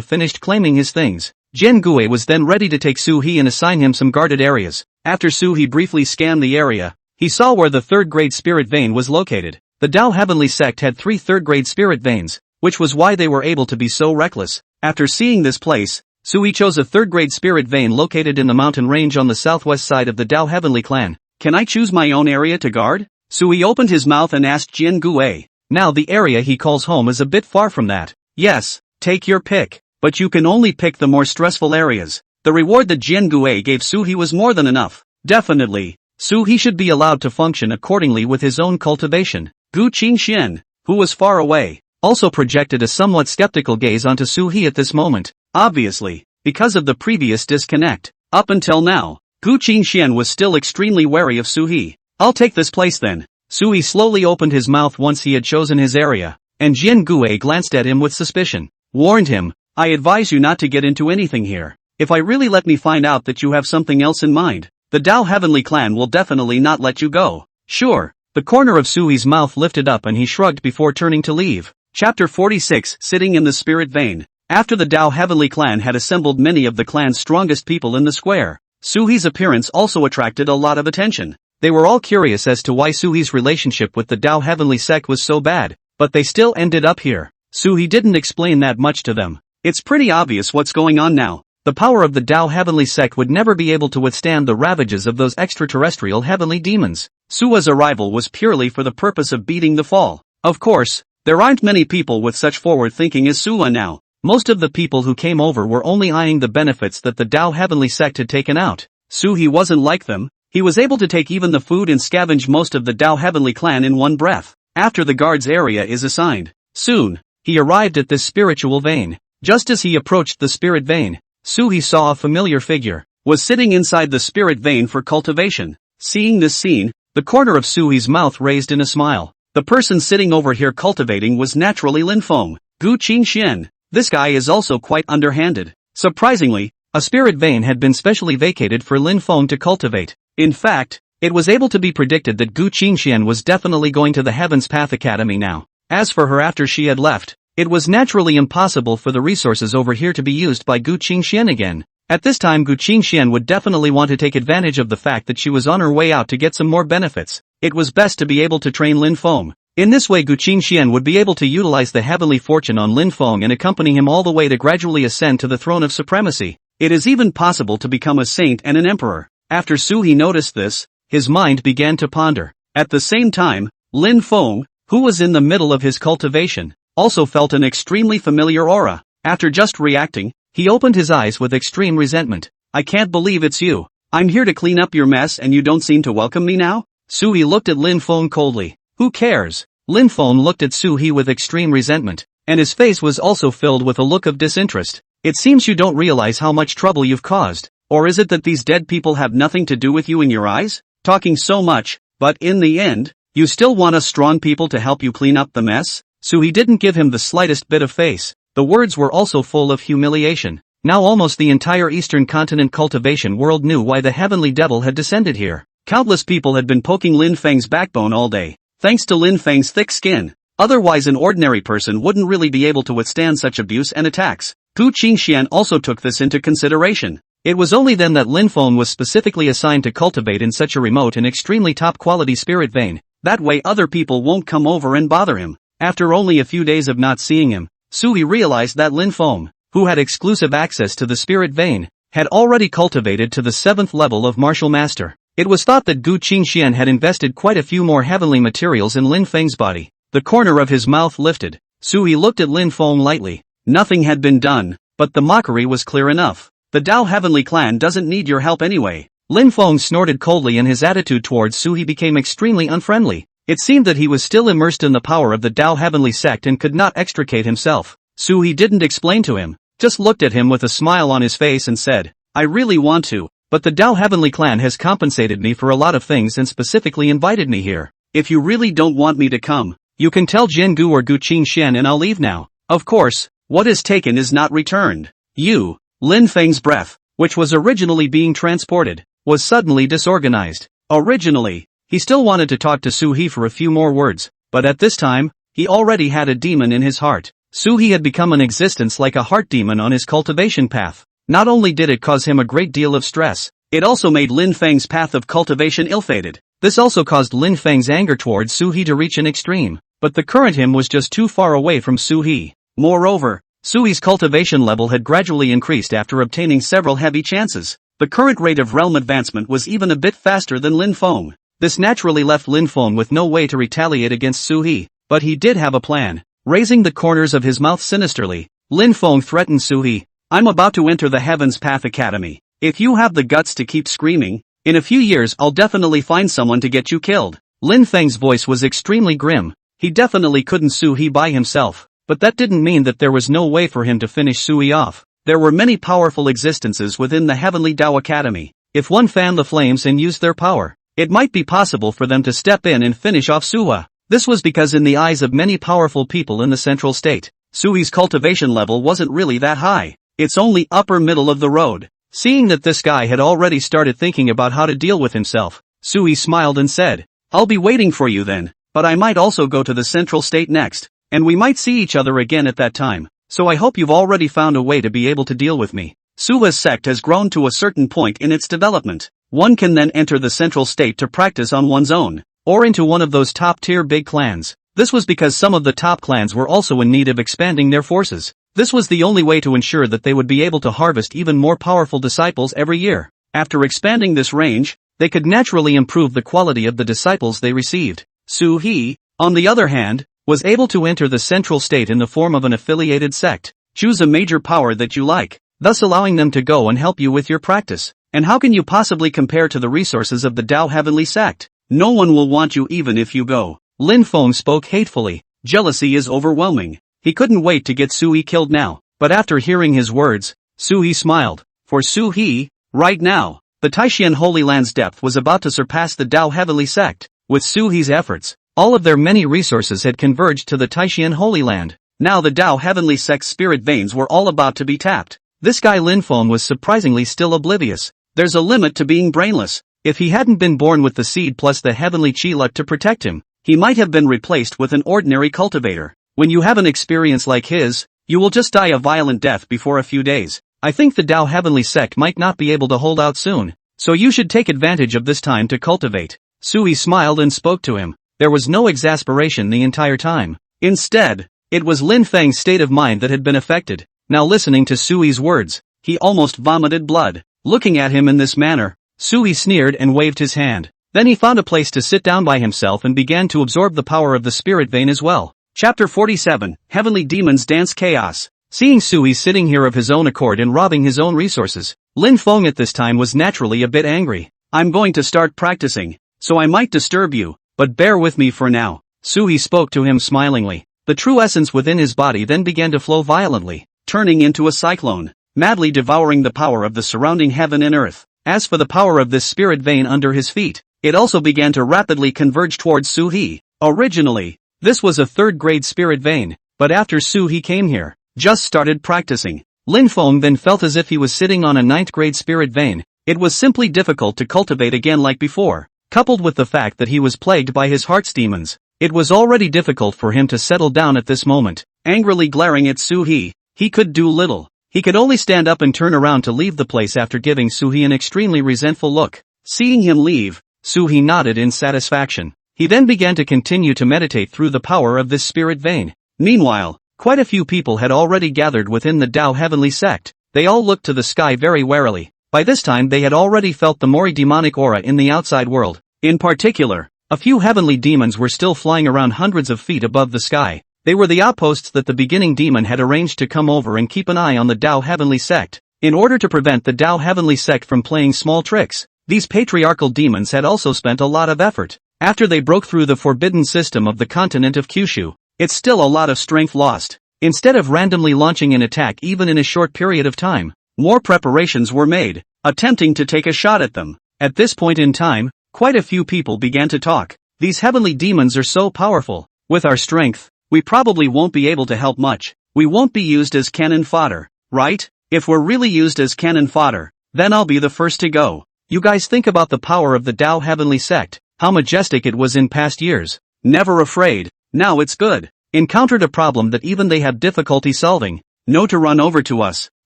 finished claiming his things, Jian Gui was then ready to take Su He and assign him some guarded areas. After Su He briefly scanned the area, he saw where the third-grade spirit vein was located. The Dao Heavenly sect had 3 third-grade spirit veins, which was why they were able to be so reckless. After seeing this place, Su He chose a third-grade spirit vein located in the mountain range on the southwest side of the Dao Heavenly clan. Can I choose my own area to guard? Su He opened his mouth and asked Jian Gui. Now the area he calls home is a bit far from that. Yes, take your pick, but you can only pick the more stressful areas. The reward that Jian Gui gave Su He was more than enough. Definitely, Su He should be allowed to function accordingly with his own cultivation. Gu Qingxian, who was far away, also projected a somewhat skeptical gaze onto Su He at this moment. Obviously, because of the previous disconnect. Up until now, Gu Qingxian was still extremely wary of Su He. I'll take this place then. Su He slowly opened his mouth once he had chosen his area, and Jian Gui glanced at him with suspicion. Warned him, I advise you not to get into anything here. If I really let me find out that you have something else in mind, the Dao Heavenly clan will definitely not let you go. Sure. The corner of Su He's mouth lifted up and he shrugged before turning to leave. Chapter 46, Sitting in the Spirit Vein. After the Dao Heavenly clan had assembled many of the clan's strongest people in the square, Su He's appearance also attracted a lot of attention. They were all curious as to why Su He's relationship with the Dao Heavenly sect was so bad, but they still ended up here. Su He didn't explain that much to them. It's pretty obvious what's going on now. The power of the Dao Heavenly sect would never be able to withstand the ravages of those extraterrestrial heavenly demons. Sua's arrival was purely for the purpose of beating the fall. Of course, there aren't many people with such forward thinking as Sua now. Most of the people who came over were only eyeing the benefits that the Dao Heavenly sect had taken out. Su He wasn't like them. He was able to take even the food and scavenge most of the Dao Heavenly clan in one breath. After the guard's area is assigned, soon, he arrived at this spiritual vein. Just as he approached the spirit vein, Su He saw a familiar figure, was sitting inside the spirit vein for cultivation. Seeing this scene, the corner of Su He's mouth raised in a smile. The person sitting over here cultivating was naturally Lin Feng. Gu Qingxian. This guy is also quite underhanded. Surprisingly, a spirit vein had been specially vacated for Lin Feng to cultivate. In fact, it was able to be predicted that Gu Qingxian was definitely going to the Heaven's Path Academy now. As for her after she had left, it was naturally impossible for the resources over here to be used by Gu Qingxian again. At this time Gu Qingxian would definitely want to take advantage of the fact that she was on her way out to get some more benefits. It was best to be able to train Lin Feng. In this way Gu Qingxian would be able to utilize the heavenly fortune on Lin Feng and accompany him all the way to gradually ascend to the throne of supremacy. It is even possible to become a saint and an emperor. After Su He noticed this, his mind began to ponder. At the same time, Lin Feng, who was in the middle of his cultivation, also felt an extremely familiar aura. After just reacting, he opened his eyes with extreme resentment. I can't believe it's you. I'm here to clean up your mess and you don't seem to welcome me now? Su He looked at Lin Feng coldly. Who cares? Lin Feng looked at Su He with extreme resentment, and his face was also filled with a look of disinterest. It seems you don't realize how much trouble you've caused. Or is it that these dead people have nothing to do with you in your eyes? Talking so much, but in the end, you still want us strong people to help you clean up the mess? Su He didn't give him the slightest bit of face. The words were also full of humiliation. Now almost the entire Eastern Continent cultivation world knew why the heavenly devil had descended here. Countless people had been poking Lin Feng's backbone all day, thanks to Lin Feng's thick skin. Otherwise an ordinary person wouldn't really be able to withstand such abuse and attacks. Gu Qingxian also took this into consideration. It was only then that Lin Feng was specifically assigned to cultivate in such a remote and extremely top-quality spirit vein. That way other people won't come over and bother him. After only a few days of not seeing him, Su He realized that Lin Feng, who had exclusive access to the spirit vein, had already cultivated to the 7th level of martial master. It was thought that Gu Qingxian had invested quite a few more heavenly materials in Lin Feng's body. The corner of his mouth lifted. Su He looked at Lin Feng lightly. Nothing had been done, but the mockery was clear enough. The Dao Heavenly clan doesn't need your help anyway. Lin Feng snorted coldly and his attitude towards Su He became extremely unfriendly. It seemed that he was still immersed in the power of the Dao Heavenly sect and could not extricate himself. Su He didn't explain to him, just looked at him with a smile on his face and said, I really want to, but the Dao Heavenly clan has compensated me for a lot of things and specifically invited me here. If you really don't want me to come, you can tell Jian Gu or Gu Qingxian and I'll leave now. Of course, what is taken is not returned. You, Lin Feng's breath which was originally being transported, was suddenly disorganized. Originally, he still wanted to talk to Su-hee for a few more words, but at this time, he already had a demon in his heart. Su-hee had become an existence like a heart demon on his cultivation path. Not only did it cause him a great deal of stress, it also made Lin Feng's path of cultivation ill-fated. This also caused Lin Feng's anger towards Su-hee to reach an extreme, but the current him was just too far away from Su-hee. Moreover, Su-hee's cultivation level had gradually increased after obtaining several heavy chances. The current rate of realm advancement was even a bit faster than Lin Feng. This naturally left Lin Feng with no way to retaliate against Su-hee, but he did have a plan. Raising the corners of his mouth sinisterly, Lin Feng threatened Su-hee. "I'm about to enter the Heaven's Path Academy. If you have the guts to keep screaming, in a few years I'll definitely find someone to get you killed." Lin Feng's voice was extremely grim. He definitely couldn't Su-hee by himself, but that didn't mean that there was no way for him to finish Su-hee off. There were many powerful existences within the Heavenly Dao Academy. If one fanned the flames and used their power, it might be possible for them to step in and finish off Su-hee. This was because in the eyes of many powerful people in the central state, Su-hee's cultivation level wasn't really that high. It's only upper middle of the road. Seeing that this guy had already started thinking about how to deal with himself, Su-hee smiled and said, "I'll be waiting for you then, but I might also go to the central state next, and we might see each other again at that time, so I hope you've already found a way to be able to deal with me." Su-hee's sect has grown to a certain point in its development. One can then enter the central state to practice on one's own, or into one of those top-tier big clans. This was because some of the top clans were also in need of expanding their forces. This was the only way to ensure that they would be able to harvest even more powerful disciples every year. After expanding this range, they could naturally improve the quality of the disciples they received. Su-hee, on the other hand, was able to enter the central state in the form of an affiliated sect. Choose a major power that you like, thus allowing them to go and help you with your practice. And how can you possibly compare to the resources of the Dao Heavenly sect? No one will want you even if you go. Lin Feng spoke hatefully. Jealousy is overwhelming. He couldn't wait to get Su-hee killed now, but after hearing his words, Su-hee smiled. For Su-hee, right now, the Taishan Holy Land's depth was about to surpass the Dao Heavenly sect. With Su-hee's efforts, all of their many resources had converged to the Taishan Holy Land. Now the Dao Heavenly sect's spirit veins were all about to be tapped. This guy Lin Feng was surprisingly still oblivious. There's a limit to being brainless. If he hadn't been born with the seed plus the heavenly chi luck to protect him, he might have been replaced with an ordinary cultivator. When you have an experience like his, you will just die a violent death before a few days. I think the Dao Heavenly sect might not be able to hold out soon, so you should take advantage of this time to cultivate. Su-hee smiled and spoke to him. There was no exasperation the entire time. Instead, it was Lin Feng's state of mind that had been affected. Now listening to Su-hee's words, he almost vomited blood. Looking at him in this manner, Su-hee sneered and waved his hand. Then he found a place to sit down by himself and began to absorb the power of the spirit vein as well. Chapter 47, Heavenly Demons Dance Chaos. Seeing Su-hee sitting here of his own accord and robbing his own resources, Lin Feng at this time was naturally a bit angry. "I'm going to start practicing, so I might disturb you, but bear with me for now." Su-hee spoke to him smilingly. The true essence within his body then began to flow violently, turning into a cyclone, madly devouring the power of the surrounding heaven and earth. As for the power of this spirit vein under his feet, it also began to rapidly converge towards Su-hee. Originally, this was a third-grade spirit vein, but after Su-hee came here, just started practicing, Lin Feng then felt as if he was sitting on a ninth-grade spirit vein. It was simply difficult to cultivate again like before. Coupled with the fact that he was plagued by his heart's demons, it was already difficult for him to settle down at this moment. Angrily glaring at Su-hee, he could do little. He could only stand up and turn around to leave the place after giving Su-hee an extremely resentful look. Seeing him leave, Su-hee nodded in satisfaction. He then began to continue to meditate through the power of this spirit vein. Meanwhile, quite a few people had already gathered within the Dao Heavenly sect. They all looked to the sky very warily. By this time they had already felt the more demonic aura in the outside world. In particular, a few heavenly demons were still flying around hundreds of feet above the sky. They were the outposts that the beginning demon had arranged to come over and keep an eye on the Dao Heavenly sect. In order to prevent the Dao Heavenly sect from playing small tricks, these patriarchal demons had also spent a lot of effort. After they broke through the forbidden system of the continent of Kyushu, it's still a lot of strength lost. Instead of randomly launching an attack even in a short period of time, more preparations were made, attempting to take a shot at them. At this point in time, quite a few people began to talk. These heavenly demons are so powerful. With our strength, we probably won't be able to help much. We won't be used as cannon fodder, right? If we're really used as cannon fodder, then I'll be the first to go. You guys think about the power of the Dao Heavenly Sect, how majestic it was in past years. Never afraid, now it's good. Encountered a problem that even they have difficulty solving. No to run over to us.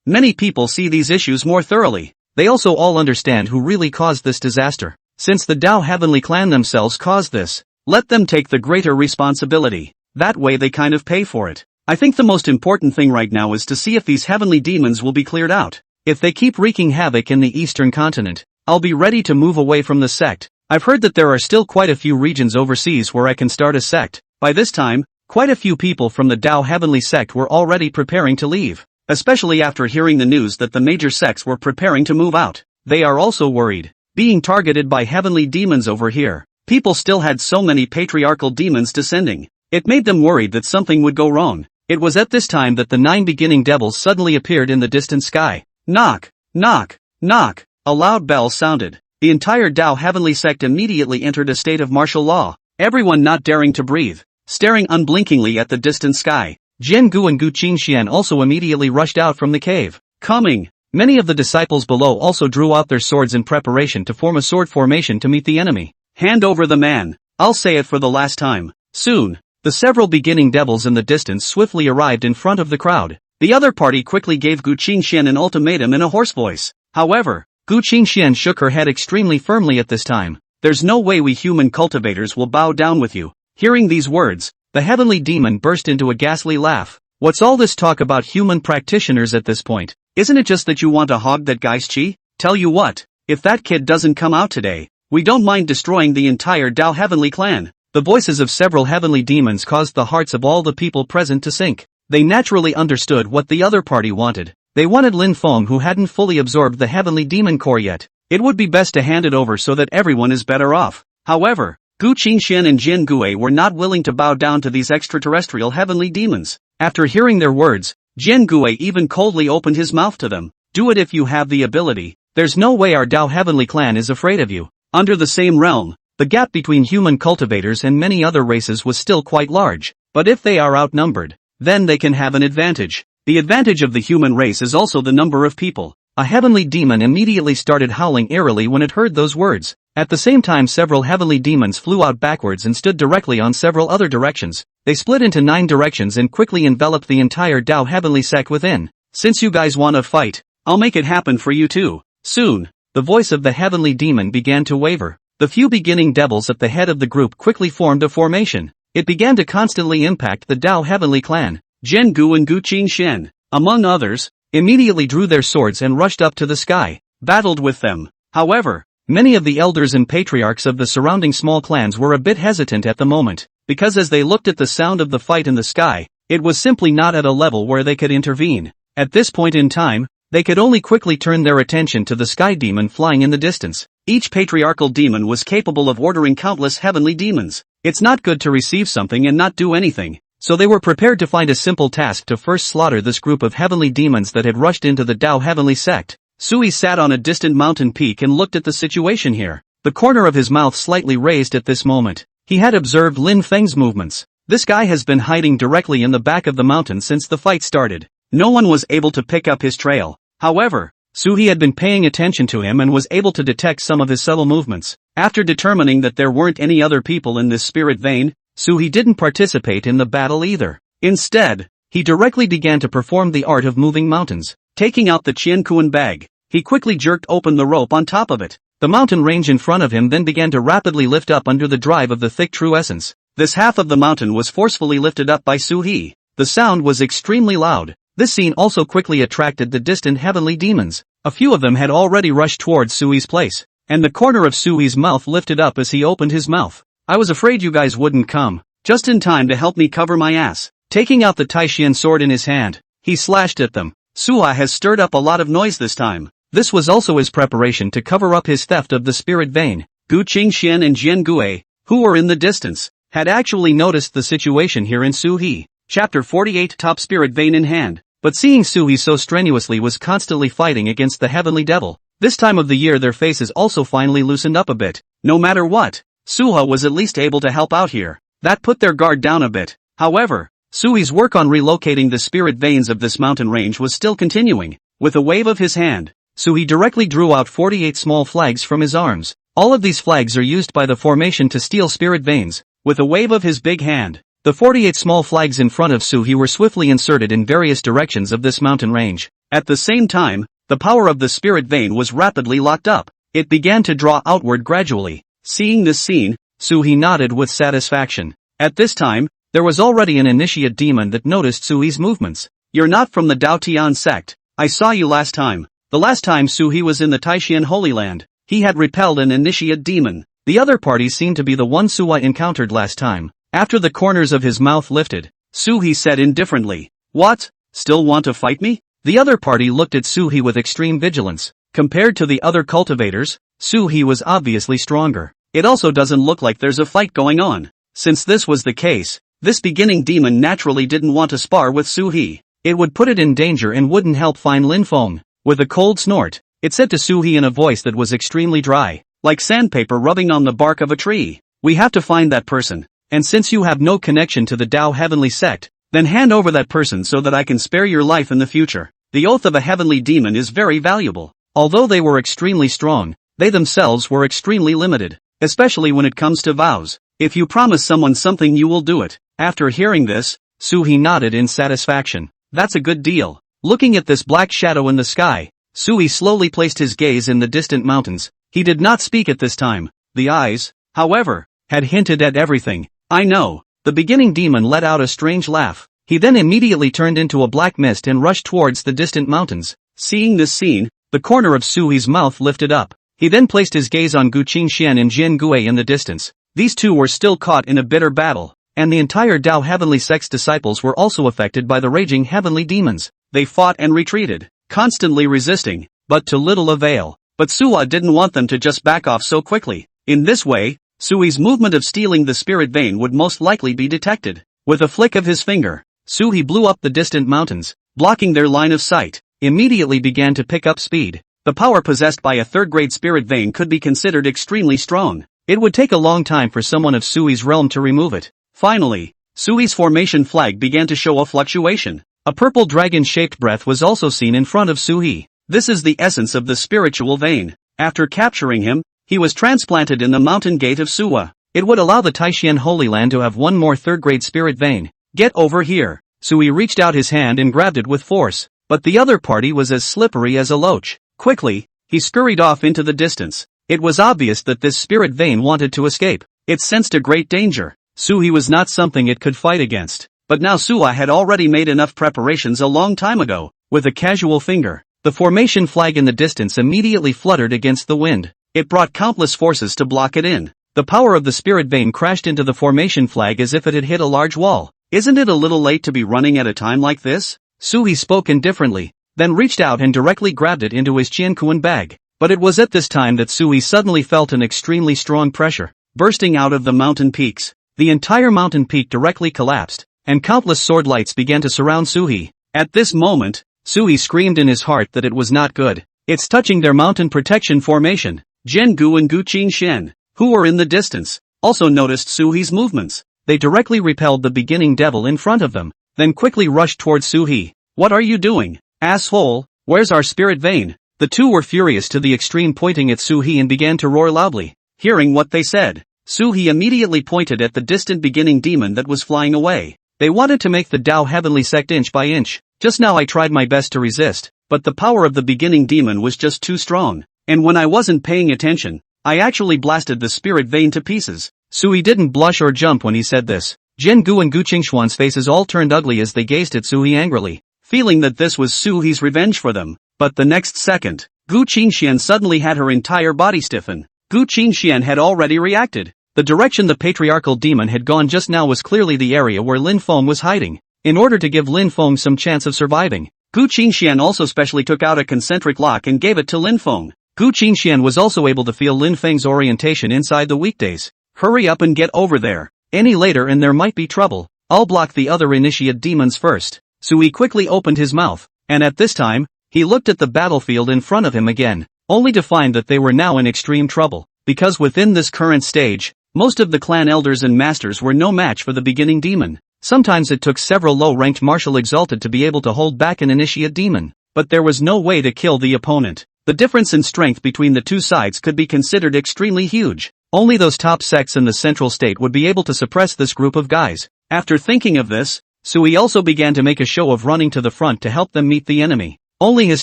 Many people see these issues more thoroughly. They also all understand who really caused this disaster. Since the Dao Heavenly clan themselves caused this, let them take the greater responsibility. That way they kind of pay for it. I think the most important thing right now is to see if these heavenly demons will be cleared out. If they keep wreaking havoc in the eastern continent, I'll be ready to move away from the sect. I've heard that there are still quite a few regions overseas where I can start a sect. By this time, quite a few people from the Dao Heavenly sect were already preparing to leave. Especially after hearing the news that the major sects were preparing to move out. They are also worried. Being targeted by heavenly demons over here. People still had so many patriarchal demons descending. It made them worried that something would go wrong. It was at this time that the 9 beginning devils suddenly appeared in the distant sky. Knock, knock, knock. A loud bell sounded. The entire Dao Heavenly sect immediately entered a state of martial law. Everyone not daring to breathe, staring unblinkingly at the distant sky. Jian Gu and Gu Qingxian also immediately rushed out from the cave. Coming. Many of the disciples below also drew out their swords in preparation to form a sword formation to meet the enemy. Hand over the man. I'll say it for the last time. Soon. The several beginning devils in the distance swiftly arrived in front of the crowd. The other party quickly gave Gu Qingxian an ultimatum in a hoarse voice. However, Gu Qingxian shook her head extremely firmly at this time. There's no way we human cultivators will bow down with you. Hearing these words, the heavenly demon burst into a ghastly laugh. What's all this talk about human practitioners at this point? Isn't it just that you want to hog that guy's chi? Tell you what, if that kid doesn't come out today, we don't mind destroying the entire Dao Heavenly clan. The voices of several heavenly demons caused the hearts of all the people present to sink. They naturally understood what the other party wanted. They wanted Lin Feng, who hadn't fully absorbed the heavenly demon core yet. It would be best to hand it over so that everyone is better off. However, Gu Qingxian and Jian Gue were not willing to bow down to these extraterrestrial heavenly demons. After hearing their words, Jian Gue even coldly opened his mouth to them. Do it if you have the ability. There's no way our Dao Heavenly clan is afraid of you. Under the same realm, the gap between human cultivators and many other races was still quite large. But if they are outnumbered, then they can have an advantage. The advantage of the human race is also the number of people. A heavenly demon immediately started howling eerily when it heard those words. At the same time, several heavenly demons flew out backwards and stood directly on several other directions. They split into 9 directions and quickly enveloped the entire Dao Heavenly sect within. Since you guys wanna fight, I'll make it happen for you too. Soon, the voice of the heavenly demon began to waver. The few beginning devils at the head of the group quickly formed a formation. It began to constantly impact the Dao Heavenly clan. Jian Gu and Gu Qingxian, among others, immediately drew their swords and rushed up to the sky, battled with them. However, many of the elders and patriarchs of the surrounding small clans were a bit hesitant at the moment, because as they looked at the sound of the fight in the sky, it was simply not at a level where they could intervene. At this point in time, they could only quickly turn their attention to the sky demon flying in the distance. Each patriarchal demon was capable of ordering countless heavenly demons. It's not good to receive something and not do anything, so they were prepared to find a simple task to first slaughter this group of heavenly demons that had rushed into the Dao Heavenly sect. Sui sat on a distant mountain peak and looked at the situation here. The corner of his mouth slightly raised at this moment. He had observed Lin Feng's movements. This guy has been hiding directly in the back of the mountain since the fight started. No one was able to pick up his trail. However, Sui had been paying attention to him and was able to detect some of his subtle movements. After determining that there weren't any other people in this spirit vein, Sui didn't participate in the battle either. Instead, he directly began to perform the art of moving mountains. Taking out the Qiankuan bag, he quickly jerked open the rope on top of it. The mountain range in front of him then began to rapidly lift up under the drive of the thick true essence. This half of the mountain was forcefully lifted up by Sui. The sound was extremely loud. This scene also quickly attracted the distant heavenly demons. A few of them had already rushed towards Sui's place, and the corner of Sui's mouth lifted up as he opened his mouth. I was afraid you guys wouldn't come, just in time to help me cover my ass. Taking out the Taishian sword in his hand, he slashed at them. Sui has stirred up a lot of noise this time. This was also his preparation to cover up his theft of the spirit vein. Gu Qingxian and Jian Gue, who were in the distance, had actually noticed the situation here in Sui. Chapter 48 Top Spirit Vein in Hand. But seeing Sui so strenuously was constantly fighting against the heavenly devil, this time of the year their faces also finally loosened up a bit. No matter what, Suha was at least able to help out here. That put their guard down a bit. However, Sui's work on relocating the spirit veins of this mountain range was still continuing. With a wave of his hand, Sui directly drew out 48 small flags from his arms. All of these flags are used by the formation to steal spirit veins. With a wave of his big hand, the 48 small flags in front of Sui were swiftly inserted in various directions of this mountain range. At the same time, the power of the spirit vein was rapidly locked up. It began to draw outward gradually. Seeing this scene, Sui nodded with satisfaction. At this time, there was already an initiate demon that noticed Sui's movements. "You're not from the Dao Sect. I saw you last time." The last time Sui was in the Taishan Holy Land, he had repelled an initiate demon. The other party seemed to be the one Sui encountered last time. After the corners of his mouth lifted, Sui said indifferently, "What? Still want to fight me?" The other party looked at Sui with extreme vigilance. Compared to the other cultivators, Sui was obviously stronger. It also doesn't look like there's a fight going on. Since this was the case, this beginning demon naturally didn't want to spar with Sui. It would put it in danger and wouldn't help find Lin Feng. With a cold snort, it said to Sui in a voice that was extremely dry, like sandpaper rubbing on the bark of a tree, "We have to find that person. And since you have no connection to the Dao Heavenly sect, then hand over that person so that I can spare your life in the future." The oath of a heavenly demon is very valuable. Although they were extremely strong, they themselves were extremely limited, especially when it comes to vows. If you promise someone something, you will do it. After hearing this, Sui nodded in satisfaction. "That's a good deal." Looking at this black shadow in the sky, Sui slowly placed his gaze in the distant mountains. He did not speak at this time. The eyes, however, had hinted at everything. "I know." The beginning demon let out a strange laugh. He then immediately turned into a black mist and rushed towards the distant mountains. Seeing this scene, the corner of Sui's mouth lifted up. He then placed his gaze on Gu Qingxian and Jian Gue in the distance. These two were still caught in a bitter battle, and the entire Dao Heavenly sect's disciples were also affected by the raging heavenly demons. They fought and retreated, constantly resisting, but to little avail. But Sui didn't want them to just back off so quickly. In this way, Sui's movement of stealing the spirit vein would most likely be detected. With a flick of his finger, Sui blew up the distant mountains, blocking their line of sight. Immediately began to pick up speed. The power possessed by a third-grade spirit vein could be considered extremely strong. It would take a long time for someone of Sui's realm to remove it. Finally, Sui's formation flag began to show a fluctuation. A purple dragon-shaped breath was also seen in front of Sui. This is the essence of the spiritual vein. After capturing him, he was transplanted in the mountain gate of Sui. It would allow the Taishan Holy Land to have one more third-grade spirit vein. "Get over here." Sui reached out his hand and grabbed it with force, but the other party was as slippery as a loach. Quickly, he scurried off into the distance. It was obvious that this spirit vein wanted to escape. It sensed a great danger. Sui was not something it could fight against. But now Sui had already made enough preparations a long time ago. With a casual finger, the formation flag in the distance immediately fluttered against the wind. It brought countless forces to block it in. The power of the spirit vein crashed into the formation flag as if it had hit a large wall. "Isn't it a little late to be running at a time like this?" Sui spoke indifferently, then reached out and directly grabbed it into his Qianquan bag. But it was at this time that Sui suddenly felt an extremely strong pressure bursting out of the mountain peaks. The entire mountain peak directly collapsed, and countless sword lights began to surround Sui. At this moment, Sui screamed in his heart that it was not good. It's touching their mountain protection formation. Jian Gu and Gu Qingxian, who were in the distance, also noticed Sui's movements. They directly repelled the beginning devil in front of them, then quickly rushed towards Sui. "What are you doing, asshole? Where's our spirit vein?" The two were furious to the extreme, pointing at Sui and began to roar loudly. Hearing what they said, Sui immediately pointed at the distant beginning demon that was flying away. "They wanted to make the Dao Heavenly sect inch by inch. Just now I tried my best to resist, but the power of the beginning demon was just too strong. And when I wasn't paying attention, I actually blasted the spirit vein to pieces." Sui didn't blush or jump when he said this. Jian Gu and Gu Qingxuan's faces all turned ugly as they gazed at Sui angrily, feeling that this was Sui's revenge for them. But the next second, Gu Qingxian suddenly had her entire body stiffen. Gu Qingxian had already reacted. The direction the patriarchal demon had gone just now was clearly the area where Lin Feng was hiding. In order to give Lin Feng some chance of surviving, Gu Qingxian also specially took out a concentric lock and gave it to Lin Feng. Gu Qingxian was also able to feel Lin Feng's orientation inside the weekdays. "Hurry up and get over there. Any later and there might be trouble. I'll block the other initiate demons first." Sui quickly opened his mouth, and at this time, he looked at the battlefield in front of him again, only to find that they were now in extreme trouble. Because within this current stage, most of the clan elders and masters were no match for the beginning demon. Sometimes it took several low-ranked martial exalted to be able to hold back an initiate demon, but there was no way to kill the opponent. The difference in strength between the two sides could be considered extremely huge. Only those top sects in the central state would be able to suppress this group of guys. After thinking of this, Sui also began to make a show of running to the front to help them meet the enemy. Only his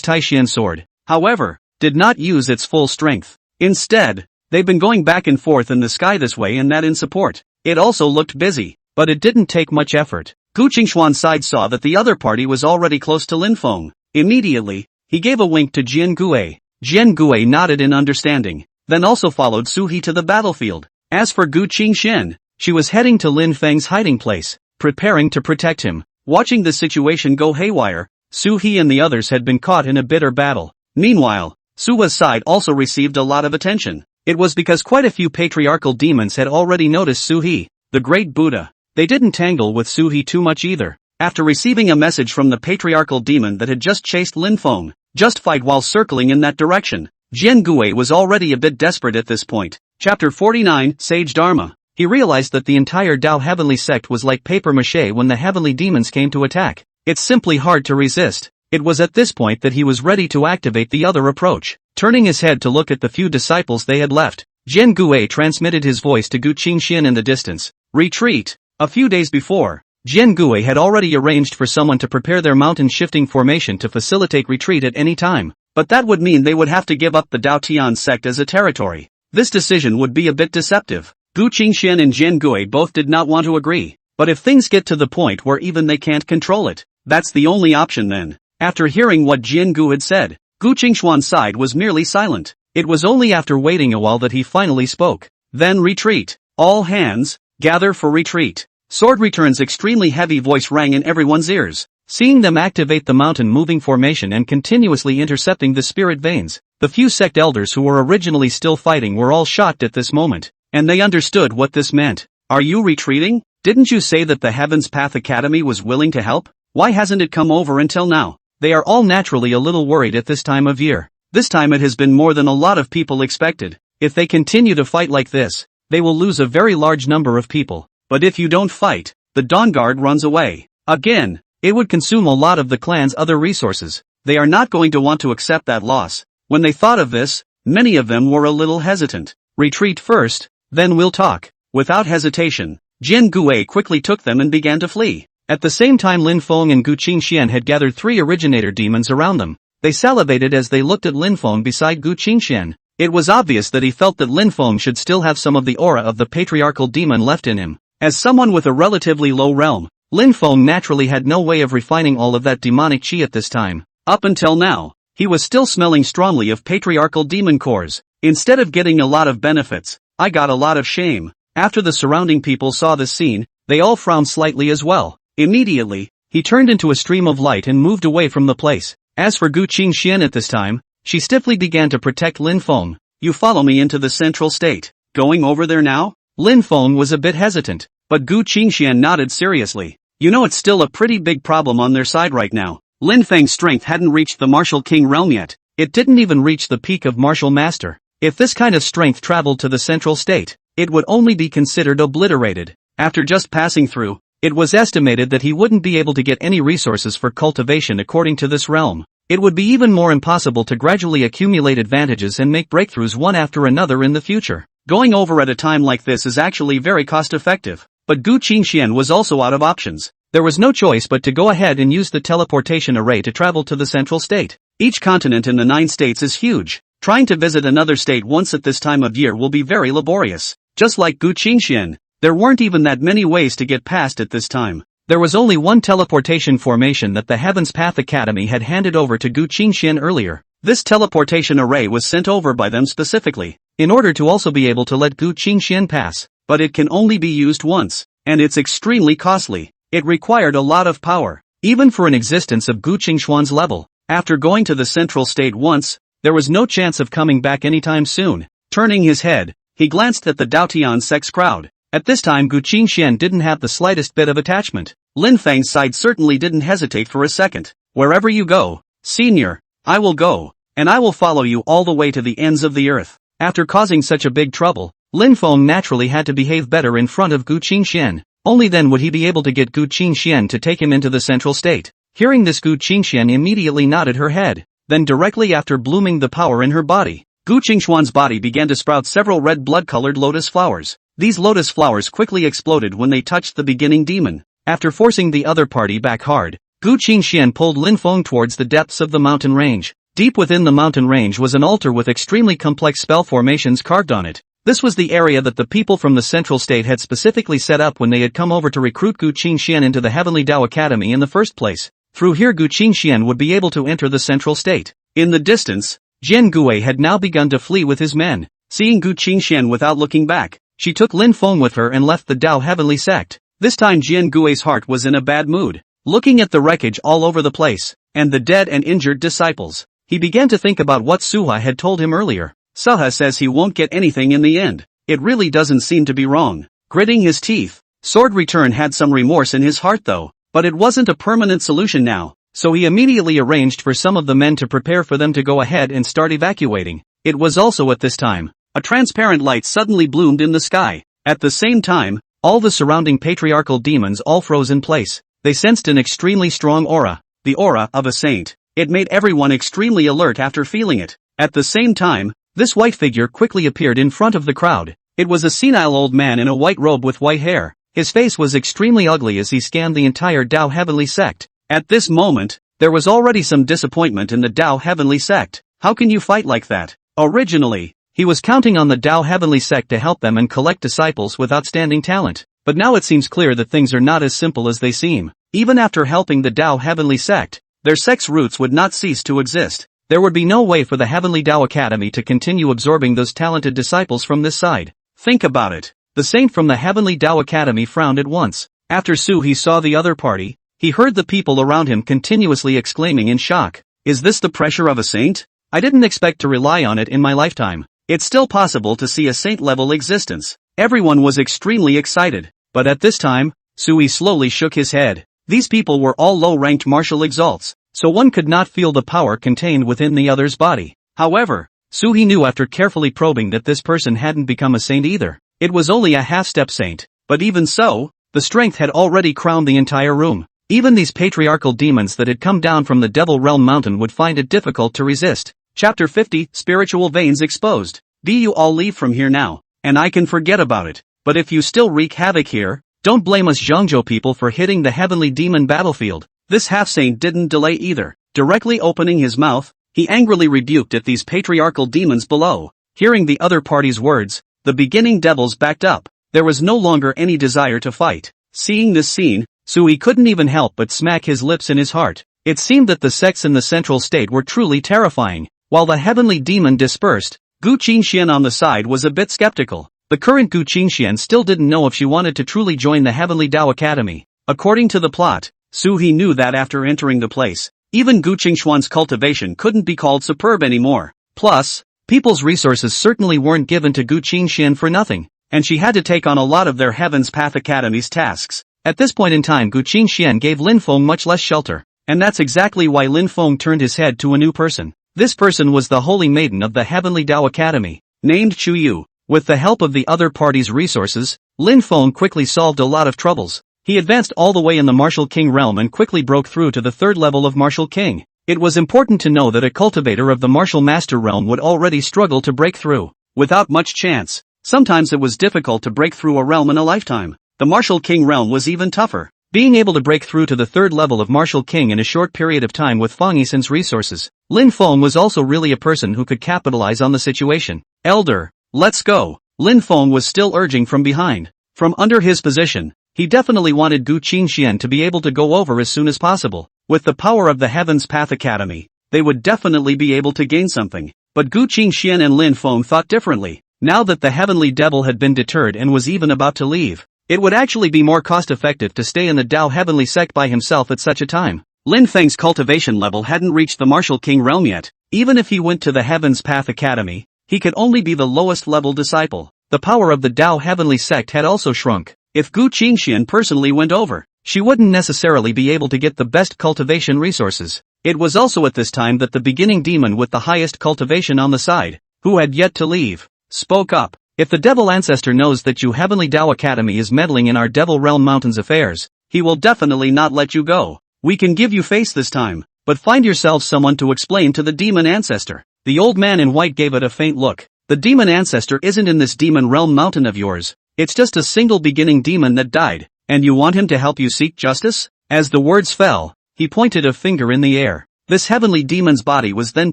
Taishian sword, however, did not use its full strength. Instead, they've been going back and forth in the sky this way and that in support. It also looked busy, but it didn't take much effort. Gu Qingshuan's side saw that the other party was already close to Lin Feng. Immediately, he gave a wink to Jian Gue. Jian Gue nodded in understanding, then also followed Su He to the battlefield. As for Gu Qingxian, she was heading to Lin Feng's hiding place, preparing to protect him. Watching the situation go haywire, Su He and the others had been caught in a bitter battle. Meanwhile, Suwa's side also received a lot of attention. It was because quite a few patriarchal demons had already noticed Su He, the great Buddha. They didn't tangle with Su He too much either. After receiving a message from the patriarchal demon that had just chased Lin Feng, just fight while circling in that direction. Jian Gue was already a bit desperate at this point. Chapter 49, Sage Dharma. He realized that the entire Dao Heavenly sect was like papier-mâché when the heavenly demons came to attack. It's simply hard to resist. It was at this point that he was ready to activate the other approach. Turning his head to look at the few disciples they had left, Jian Gue transmitted his voice to Gu Qingxian in the distance. Retreat. A few days before, Jian Gue had already arranged for someone to prepare their mountain-shifting formation to facilitate retreat at any time. But that would mean they would have to give up the Dao Tian sect as a territory. This decision would be a bit deceptive. Gu Qingxian and Jian Gue both did not want to agree. But if things get to the point where even they can't control it, that's the only option then. After hearing what Jian Gue had said, Gu Qingshuan's side was merely silent. It was only after waiting a while that he finally spoke. Then retreat. All hands, gather for retreat. Sword Return's extremely heavy voice rang in everyone's ears. Seeing them activate the mountain-moving formation and continuously intercepting the spirit veins, the few sect elders who were originally still fighting were all shocked at this moment. And they understood what this meant. Are you retreating? Didn't you say that the Heaven's Path Academy was willing to help? Why hasn't it come over until now? They are all naturally a little worried at this time of year. This time it has been more than a lot of people expected. If they continue to fight like this, they will lose a very large number of people. But if you don't fight, the Dawn Guard runs away. Again, it would consume a lot of the clan's other resources. They are not going to want to accept that loss. When they thought of this, many of them were a little hesitant. Retreat first, then we'll talk. Without hesitation, Jian Gue quickly took them and began to flee. At the same time Lin Feng and Gu Qingxian had gathered 3 originator demons around them. They salivated as they looked at Lin Feng beside Gu Qingxian. It was obvious that he felt that Lin Feng should still have some of the aura of the patriarchal demon left in him. As someone with a relatively low realm, Lin Feng naturally had no way of refining all of that demonic chi at this time. Up until now, he was still smelling strongly of patriarchal demon cores. Instead of getting a lot of benefits, I got a lot of shame. After the surrounding people saw this scene, they all frowned slightly as well. Immediately, he turned into a stream of light and moved away from the place. As for Gu Qingxian at this time, she stiffly began to protect Lin Feng. You follow me into the central state. Going over there now? Lin Feng was a bit hesitant, but Gu Qingxian nodded seriously. You know it's still a pretty big problem on their side right now. Lin Feng's strength hadn't reached the Martial King realm yet. It didn't even reach the peak of Martial Master. If this kind of strength traveled to the central state, it would only be considered obliterated. After just passing through, it was estimated that he wouldn't be able to get any resources for cultivation according to this realm. It would be even more impossible to gradually accumulate advantages and make breakthroughs one after another in the future. Going over at a time like this is actually very cost-effective. But Gu Qingxian was also out of options. There was no choice but to go ahead and use the teleportation array to travel to the central state. Each continent in the 9 states is huge. Trying to visit another state once at this time of year will be very laborious. Just like Gu Qingxian, there weren't even that many ways to get past at this time. There was only one teleportation formation that the Heaven's Path Academy had handed over to Gu Qingxian earlier. This teleportation array was sent over by them specifically, in order to also be able to let Gu Qingxian pass. But it can only be used once, and it's extremely costly. It required a lot of power, even for an existence of Gu Qingshuan's level. After going to the central state once, there was no chance of coming back anytime soon. Turning his head, he glanced at the Daotian sect's crowd. At this time Gu Qingxian didn't have the slightest bit of attachment. Lin Feng's side certainly didn't hesitate for a second. Wherever you go, senior, I will go, and I will follow you all the way to the ends of the earth. After causing such a big trouble, Lin Feng naturally had to behave better in front of Gu Qingxian. Only then would he be able to get Gu Qingxian to take him into the central state. Hearing this Gu Qingxian immediately nodded her head. then directly after blooming the power in her body, Gu Qingshuan's body began to sprout several red blood-colored lotus flowers. These lotus flowers quickly exploded when they touched the beginning demon. After forcing the other party back hard, Gu Qingxian pulled Lin Feng towards the depths of the mountain range. Deep within the mountain range was an altar with extremely complex spell formations carved on it. This was the area that the people from the central state had specifically set up when they had come over to recruit Gu Qingxian into the Heavenly Dao Academy in the first place. Through here Gu Qingxian would be able to enter the central state. In the distance, Jian Gui had now begun to flee with his men. Seeing Gu Qingxian without looking back, she took Lin Feng with her and left the Dao Heavenly Sect. This time Jian Gui's heart was in a bad mood. Looking at the wreckage all over the place, and the dead and injured disciples, he began to think about what Suha had told him earlier. Suha says he won't get anything in the end. It really doesn't seem to be wrong. Gritting his teeth, Sword Return had some remorse in his heart though, but it wasn't a permanent solution now, so he immediately arranged for some of the men to prepare for them to go ahead and start evacuating. It was also at this time, a transparent light suddenly bloomed in the sky. At the same time, all the surrounding patriarchal demons all froze in place. They sensed an extremely strong aura, the aura of a saint. It made everyone extremely alert after feeling it. At the same time, this white figure quickly appeared in front of the crowd. It was a senile old man in a white robe with white hair. His face was extremely ugly as he scanned the entire Dao Heavenly Sect. At this moment, there was already some disappointment in the Dao Heavenly Sect. How can you fight like that? Originally, he was counting on the Dao Heavenly Sect to help them and collect disciples with outstanding talent. But now it seems clear that things are not as simple as they seem. Even after helping the Dao Heavenly Sect, their sect's roots would not cease to exist. There would be no way for the Heavenly Dao Academy to continue absorbing those talented disciples from this side. Think about it. The saint from the Heavenly Dao Academy frowned at once. After he saw the other party, he heard the people around him continuously exclaiming in shock. Is this the pressure of a saint? I didn't expect to rely on it in my lifetime. It's still possible to see a saint-level existence. Everyone was extremely excited. But at this time, Sui slowly shook his head. These people were all low-ranked martial exalts, so one could not feel the power contained within the other's body. However, Sui knew after carefully probing that this person hadn't become a saint either. It was only a half-step saint, but even so, the strength had already crowned the entire room. Even these patriarchal demons that had come down from the Devil Realm Mountain would find it difficult to resist. Chapter 50, Spiritual Veins Exposed. Do you all leave from here now, and I can forget about it. But if you still wreak havoc here, don't blame us Zhangzhou people for hitting the heavenly demon battlefield. This half-saint didn't delay either. Directly opening his mouth, he angrily rebuked at these patriarchal demons below. Hearing the other party's words, the beginning devils backed up. There was no longer any desire to fight. Seeing this scene, Sui couldn't even help but smack his lips in his heart. It seemed that the sects in the central state were truly terrifying. While the heavenly demon dispersed, Gu Qingxian on the side was a bit skeptical. The current Gu Qingxian still didn't know if she wanted to truly join the Heavenly Dao Academy. According to the plot, He knew that after entering the place, even Gu Qingshuan's cultivation couldn't be called superb anymore. Plus, people's resources certainly weren't given to Gu Qingxian for nothing, and she had to take on a lot of their Heaven's Path Academy's tasks. At this point in time Gu Qingxian gave Lin Feng much less shelter, and that's exactly why Lin Feng turned his head to a new person. This person was the Holy Maiden of the Heavenly Dao Academy, named Chu Yu. With the help of the other party's resources, Lin Feng quickly solved a lot of troubles. He advanced all the way in the Martial King realm and quickly broke through to the third level of Martial King. It was important to know that a cultivator of the Martial Master realm would already struggle to break through, without much chance. Sometimes it was difficult to break through a realm in a lifetime. The Martial King realm was even tougher. Being able to break through to the third level of Martial King in a short period of time with Fong Yisan's resources, Lin Feng was also really a person who could capitalize on the situation. Elder, let's go. Lin Feng was still urging from behind. From under his position, he definitely wanted Gu Qingxian to be able to go over as soon as possible. With the power of the Heaven's Path Academy, they would definitely be able to gain something. But Gu Qingxian and Lin Feng thought differently. Now that the Heavenly Devil had been deterred and was even about to leave, it would actually be more cost-effective to stay in the Dao Heavenly Sect by himself at such a time. Lin Feng's cultivation level hadn't reached the Martial King realm yet. Even if he went to the Heaven's Path Academy, he could only be the lowest level disciple. The power of the Dao Heavenly Sect had also shrunk. If Gu Qingxian personally went over, she wouldn't necessarily be able to get the best cultivation resources. It was also at this time that the beginning demon with the highest cultivation on the side, who had yet to leave, spoke up. If the Devil Ancestor knows that you Heavenly Dao Academy is meddling in our Devil Realm Mountains affairs, he will definitely not let you go. We can give you face this time. but find yourselves someone to explain to the demon ancestor. The old man in white gave it a faint look. The demon ancestor isn't in this demon realm mountain of yours. It's just a single beginning demon that died, and you want him to help you seek justice? As the words fell, he pointed a finger in the air. This heavenly demon's body was then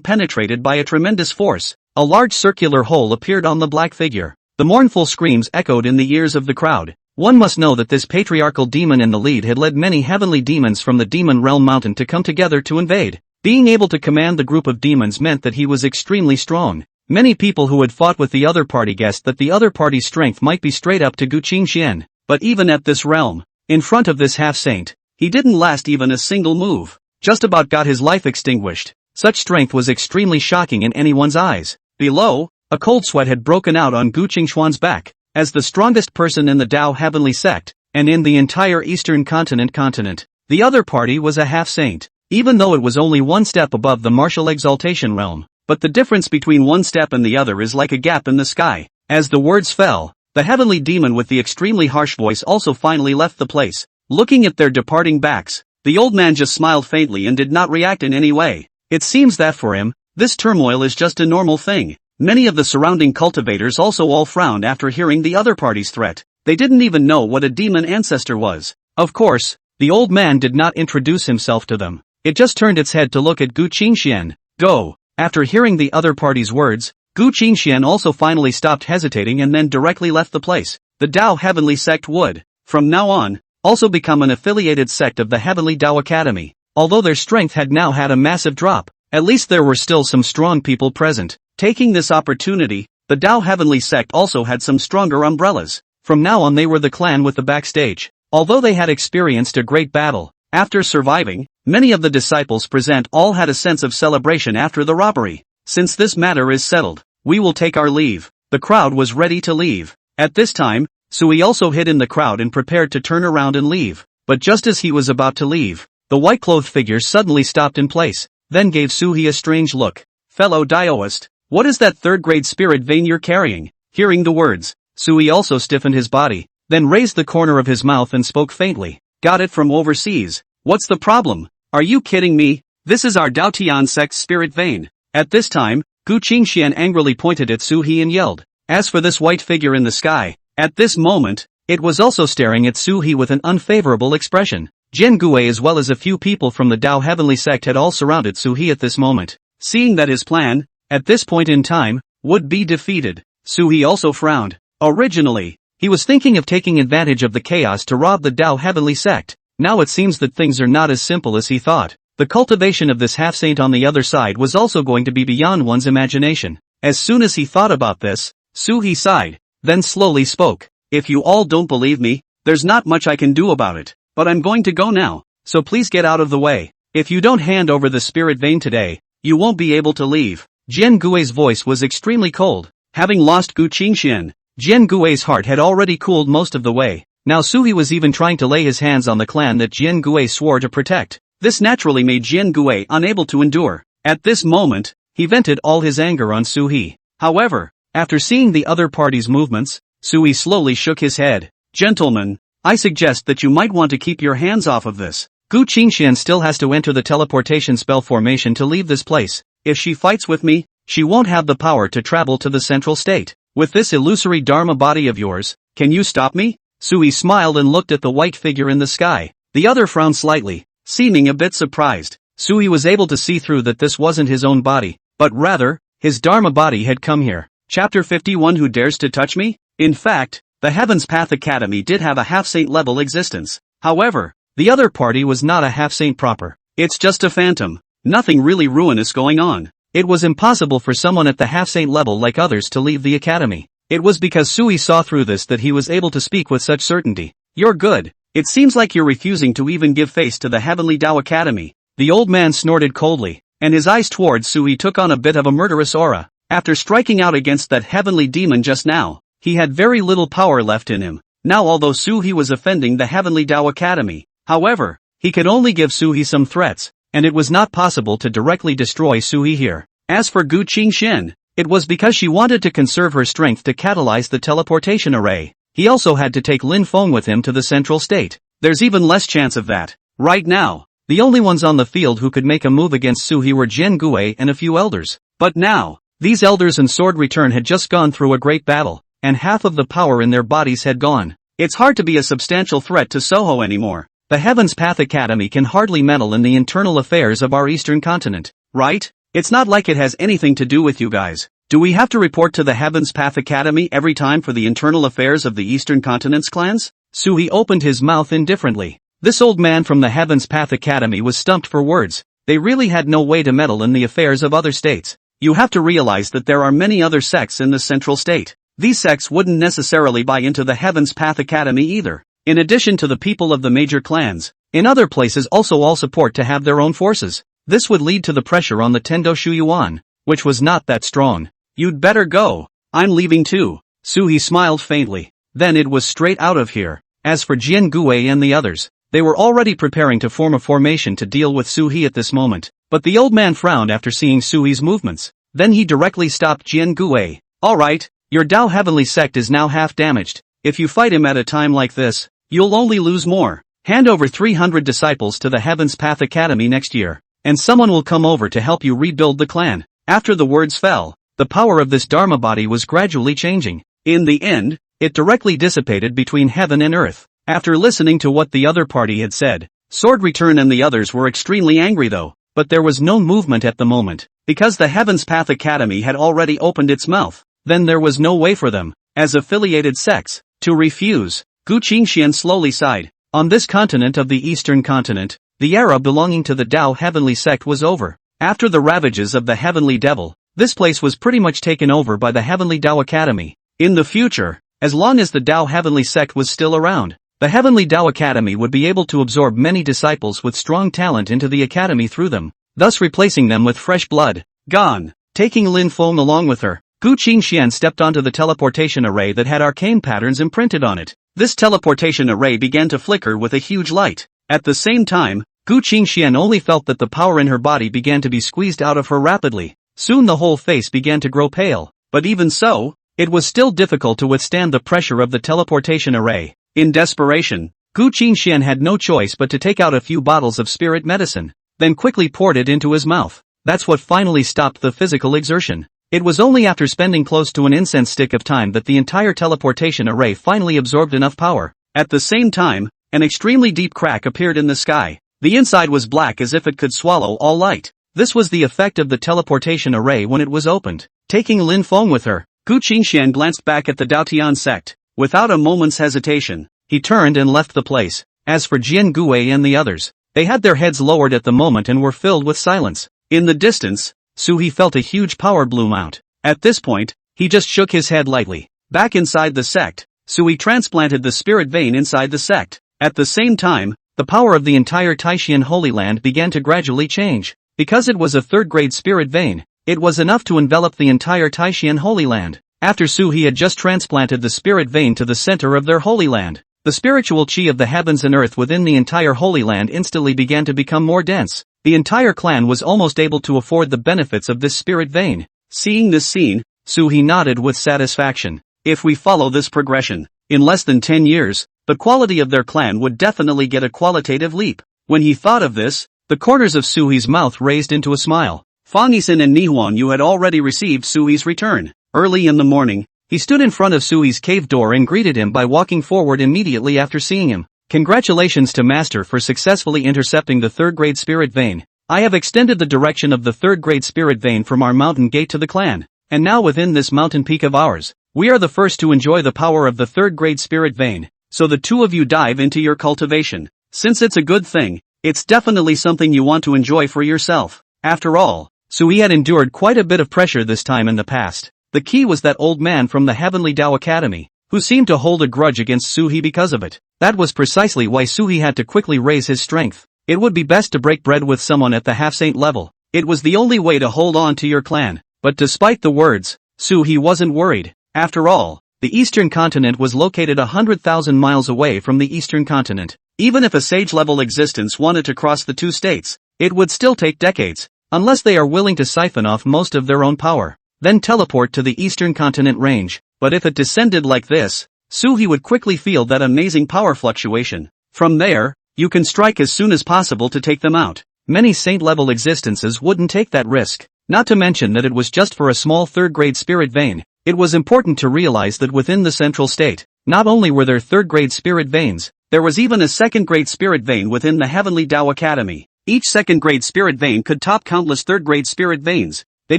penetrated by a tremendous force. A large circular hole appeared on the black figure. The mournful screams echoed in the ears of the crowd. One must know that this patriarchal demon in the lead had led many heavenly demons from the demon realm mountain to come together to invade. Being able to command the group of demons meant that he was extremely strong. Many people who had fought with the other party guessed that the other party's strength might be straight up to Gu Qingxian. But even at this realm, in front of this half-saint, he didn't last even a single move. Just about got his life extinguished. Such strength was extremely shocking in anyone's eyes. Below, a cold sweat had broken out on Gu Qingxuan's back. As the strongest person in the Dao Heavenly Sect, and in the entire Eastern continent, the other party was a half-saint. Even though it was only one step above the martial exaltation realm, but the difference between one step and the other is like a gap in the sky. As the words fell, the heavenly demon with the extremely harsh voice also finally left the place. Looking at their departing backs, the old man just smiled faintly and did not react in any way. It seems that for him, this turmoil is just a normal thing. Many of the surrounding cultivators also all frowned after hearing the other party's threat. They didn't even know what a demon ancestor was. Of course, the old man did not introduce himself to them. It just turned its head to look at Gu Qingxian. Go. After hearing the other party's words, Gu Qingxian also finally stopped hesitating and then directly left the place. The Dao Heavenly Sect would, from now on, also become an affiliated sect of the Heavenly Dao Academy. Although their strength had now had a massive drop, at least there were still some strong people present. Taking this opportunity, the Dao Heavenly Sect also had some stronger umbrellas. From now on they were the clan with the backstage. Although they had experienced a great battle, after surviving, many of the disciples present all had a sense of celebration after the robbery. Since this matter is settled, we will take our leave. The crowd was ready to leave. At this time, Sui also hid in the crowd and prepared to turn around and leave. But just as he was about to leave, the white-clothed figure suddenly stopped in place, then gave Sui a strange look. Fellow Daoist, what is that third-grade spirit vein you're carrying? Hearing the words, Sui also stiffened his body, then raised the corner of his mouth and spoke faintly. Got it from overseas. What's the problem? Are you kidding me? This is our Dao Tian Sect's spirit vein. At this time, Gu Qingxian angrily pointed at Su He and yelled. As for this white figure in the sky, at this moment, it was also staring at Su He with an unfavorable expression. Jian Gui as well as a few people from the Dao Heavenly Sect had all surrounded Su He at this moment. Seeing that his plan, at this point in time, would be defeated, Su He also frowned. Originally, he was thinking of taking advantage of the chaos to rob the Dao Heavenly Sect. Now it seems that things are not as simple as he thought. The cultivation of this half-saint on the other side was also going to be beyond one's imagination. As soon as he thought about this, Su He sighed, then slowly spoke. If you all don't believe me, there's not much I can do about it. But I'm going to go now, so please get out of the way. If you don't hand over the spirit vein today, you won't be able to leave. Jian Gui's voice was extremely cold. Having lost Gu Qingxian, Jian Gui's heart had already cooled most of the way. Now Su He was even trying to lay his hands on the clan that Jian Gui swore to protect. This naturally made Jian Gui unable to endure. At this moment, he vented all his anger on Su He. However, after seeing the other party's movements, Su He slowly shook his head. Gentlemen, I suggest that you might want to keep your hands off of this. Gu Qingxian still has to enter the teleportation spell formation to leave this place. If she fights with me, she won't have the power to travel to the central state. With this illusory Dharma body of yours, can you stop me? Sui smiled and looked at the white figure in the sky. The other frowned slightly, seeming a bit surprised. Sui was able to see through that this wasn't his own body, but rather, his Dharma body had come here. Chapter 51 Who Dares to Touch Me? In fact, the Heaven's Path Academy did have a half-saint level existence. However, the other party was not a half-saint proper. It's just a phantom. Nothing really ruinous going on. It was impossible for someone at the half-saint level like others to leave the academy. It was because Sui saw through this that he was able to speak with such certainty. You're good. It seems like you're refusing to even give face to the Heavenly Dao Academy. The old man snorted coldly, and his eyes towards Sui took on a bit of a murderous aura. After striking out against that heavenly demon just now, he had very little power left in him. Now although Sui was offending the Heavenly Dao Academy, however, he could only give Sui some threats, and it was not possible to directly destroy Sui here. As for Gu Qingxian, it was because she wanted to conserve her strength to catalyze the teleportation array. He also had to take Lin Feng with him to the central state. There's even less chance of that. Right now, The only ones on the field who could make a move against Suhi were Jian Gui and a few elders. But now, these elders and Sword Return had just gone through a great battle, and half of the power in their bodies had gone. It's hard to be a substantial threat to Soho anymore. The Heaven's Path Academy can hardly meddle in the internal affairs of our eastern continent, right? It's not like it has anything to do with you guys. Do we have to report to the Heaven's Path Academy every time for the internal affairs of the eastern continent's clans? Suhi opened his mouth indifferently. This old man from the Heaven's Path Academy was stumped for words. They really had no way to meddle in the affairs of other states. You have to realize that there are many other sects in the central state. These sects wouldn't necessarily buy into the Heaven's Path Academy either. In addition to the people of the major clans, in other places also all support to have their own forces. This would lead to the pressure on the Tendo Shuyuan, which was not that strong. You'd better go. I'm leaving too. Suhi smiled faintly. Then it was straight out of here. As for Jian Gui and the others, they were already preparing to form a formation to deal with Suhi at this moment. But the old man frowned after seeing Suhi's movements. Then he directly stopped Jian Gui. Alright, your Dao Heavenly sect is now half damaged. If you fight him at a time like this, you'll only lose more. Hand over 300 disciples to the Heaven's Path Academy next year, and someone will come over to help you rebuild the clan. After the words fell, the power of this Dharma body was gradually changing. In the end, it directly dissipated between heaven and earth. After listening to what the other party had said, Sword Return and the others were extremely angry though, but there was no movement at the moment, because the Heaven's Path Academy had already opened its mouth. Then there was no way for them, as affiliated sects, to refuse. Gu Qingxian slowly sighed. On this continent of the eastern continent, the era belonging to the Dao Heavenly sect was over. After the ravages of the Heavenly Devil, this place was pretty much taken over by the Heavenly Dao Academy. In the future, as long as the Dao Heavenly sect was still around, the Heavenly Dao Academy would be able to absorb many disciples with strong talent into the academy through them, thus replacing them with fresh blood. Gone. Taking Lin Feng along with her, Gu Qingxian stepped onto the teleportation array that had arcane patterns imprinted on it. This teleportation array began to flicker with a huge light. At the same time, Gu Qingxian only felt that the power in her body began to be squeezed out of her rapidly. Soon the whole face began to grow pale, but even so, it was still difficult to withstand the pressure of the teleportation array. In desperation, Gu Qingxian had no choice but to take out a few bottles of spirit medicine, then quickly poured it into his mouth. That's what finally stopped the physical exertion. It was only after spending close to an incense stick of time that the entire teleportation array finally absorbed enough power. At the same time, an extremely deep crack appeared in the sky. The inside was black as if it could swallow all light. This was the effect of the teleportation array when it was opened. Taking Lin Feng with her, Gu Qingxian glanced back at the Dao sect. Without a moment's hesitation, he turned and left the place. As for Jian Gui and the others, they had their heads lowered at the moment and were filled with silence. In the distance, Suhi felt a huge power bloom out. At this point, he just shook his head lightly. Back inside the sect, Suhi transplanted the spirit vein inside the sect. At the same time, the power of the entire Taishan Holy Land began to gradually change. Because it was a third-grade spirit vein, it was enough to envelop the entire Taishan Holy Land. After Suhi had just transplanted the spirit vein to the center of their Holy Land, the spiritual chi of the heavens and earth within the entire Holy Land instantly began to become more dense. The entire clan was almost able to afford the benefits of this spirit vein. Seeing this scene, Suhi nodded with satisfaction. If we follow this progression, in less than 10 years, the quality of their clan would definitely get a qualitative leap. When he thought of this, the corners of Suhi's mouth raised into a smile. Fong Yuan and Nihuan Yu had already received Suhi's return. Early in the morning, he stood in front of Suhi's cave door and greeted him by walking forward immediately after seeing him. Congratulations to Master for successfully intercepting the third-grade spirit vein. I have extended the direction of the third-grade spirit vein from our mountain gate to the clan, and now within this mountain peak of ours, we are the first to enjoy the power of the third-grade spirit vein, so the two of you dive into your cultivation. Since it's a good thing, it's definitely something you want to enjoy for yourself. After all, Suhi had endured quite a bit of pressure this time in the past. The key was that old man from the Heavenly Dao Academy, who seemed to hold a grudge against Suhi because of it. That was precisely why Suhi had to quickly raise his strength. It would be best to break bread with someone at the half-saint level. It was the only way to hold on to your clan. But despite the words, Suhi wasn't worried. After all, the eastern continent was located 100,000 miles away from the eastern continent. Even if a sage-level existence wanted to cross the two states, it would still take decades, unless they are willing to siphon off most of their own power, then teleport to the eastern continent range. But if it descended like this, Suhi would quickly feel that amazing power fluctuation. From there, You can strike as soon as possible to take them out. Many saint-level existences wouldn't take that risk. Not to mention that it was just for a small third-grade spirit vein. It was important to realize that within the central state, not only were there third-grade spirit veins, there was even a second-grade spirit vein within the Heavenly Dao Academy. Each second-grade spirit vein could top countless third-grade spirit veins. They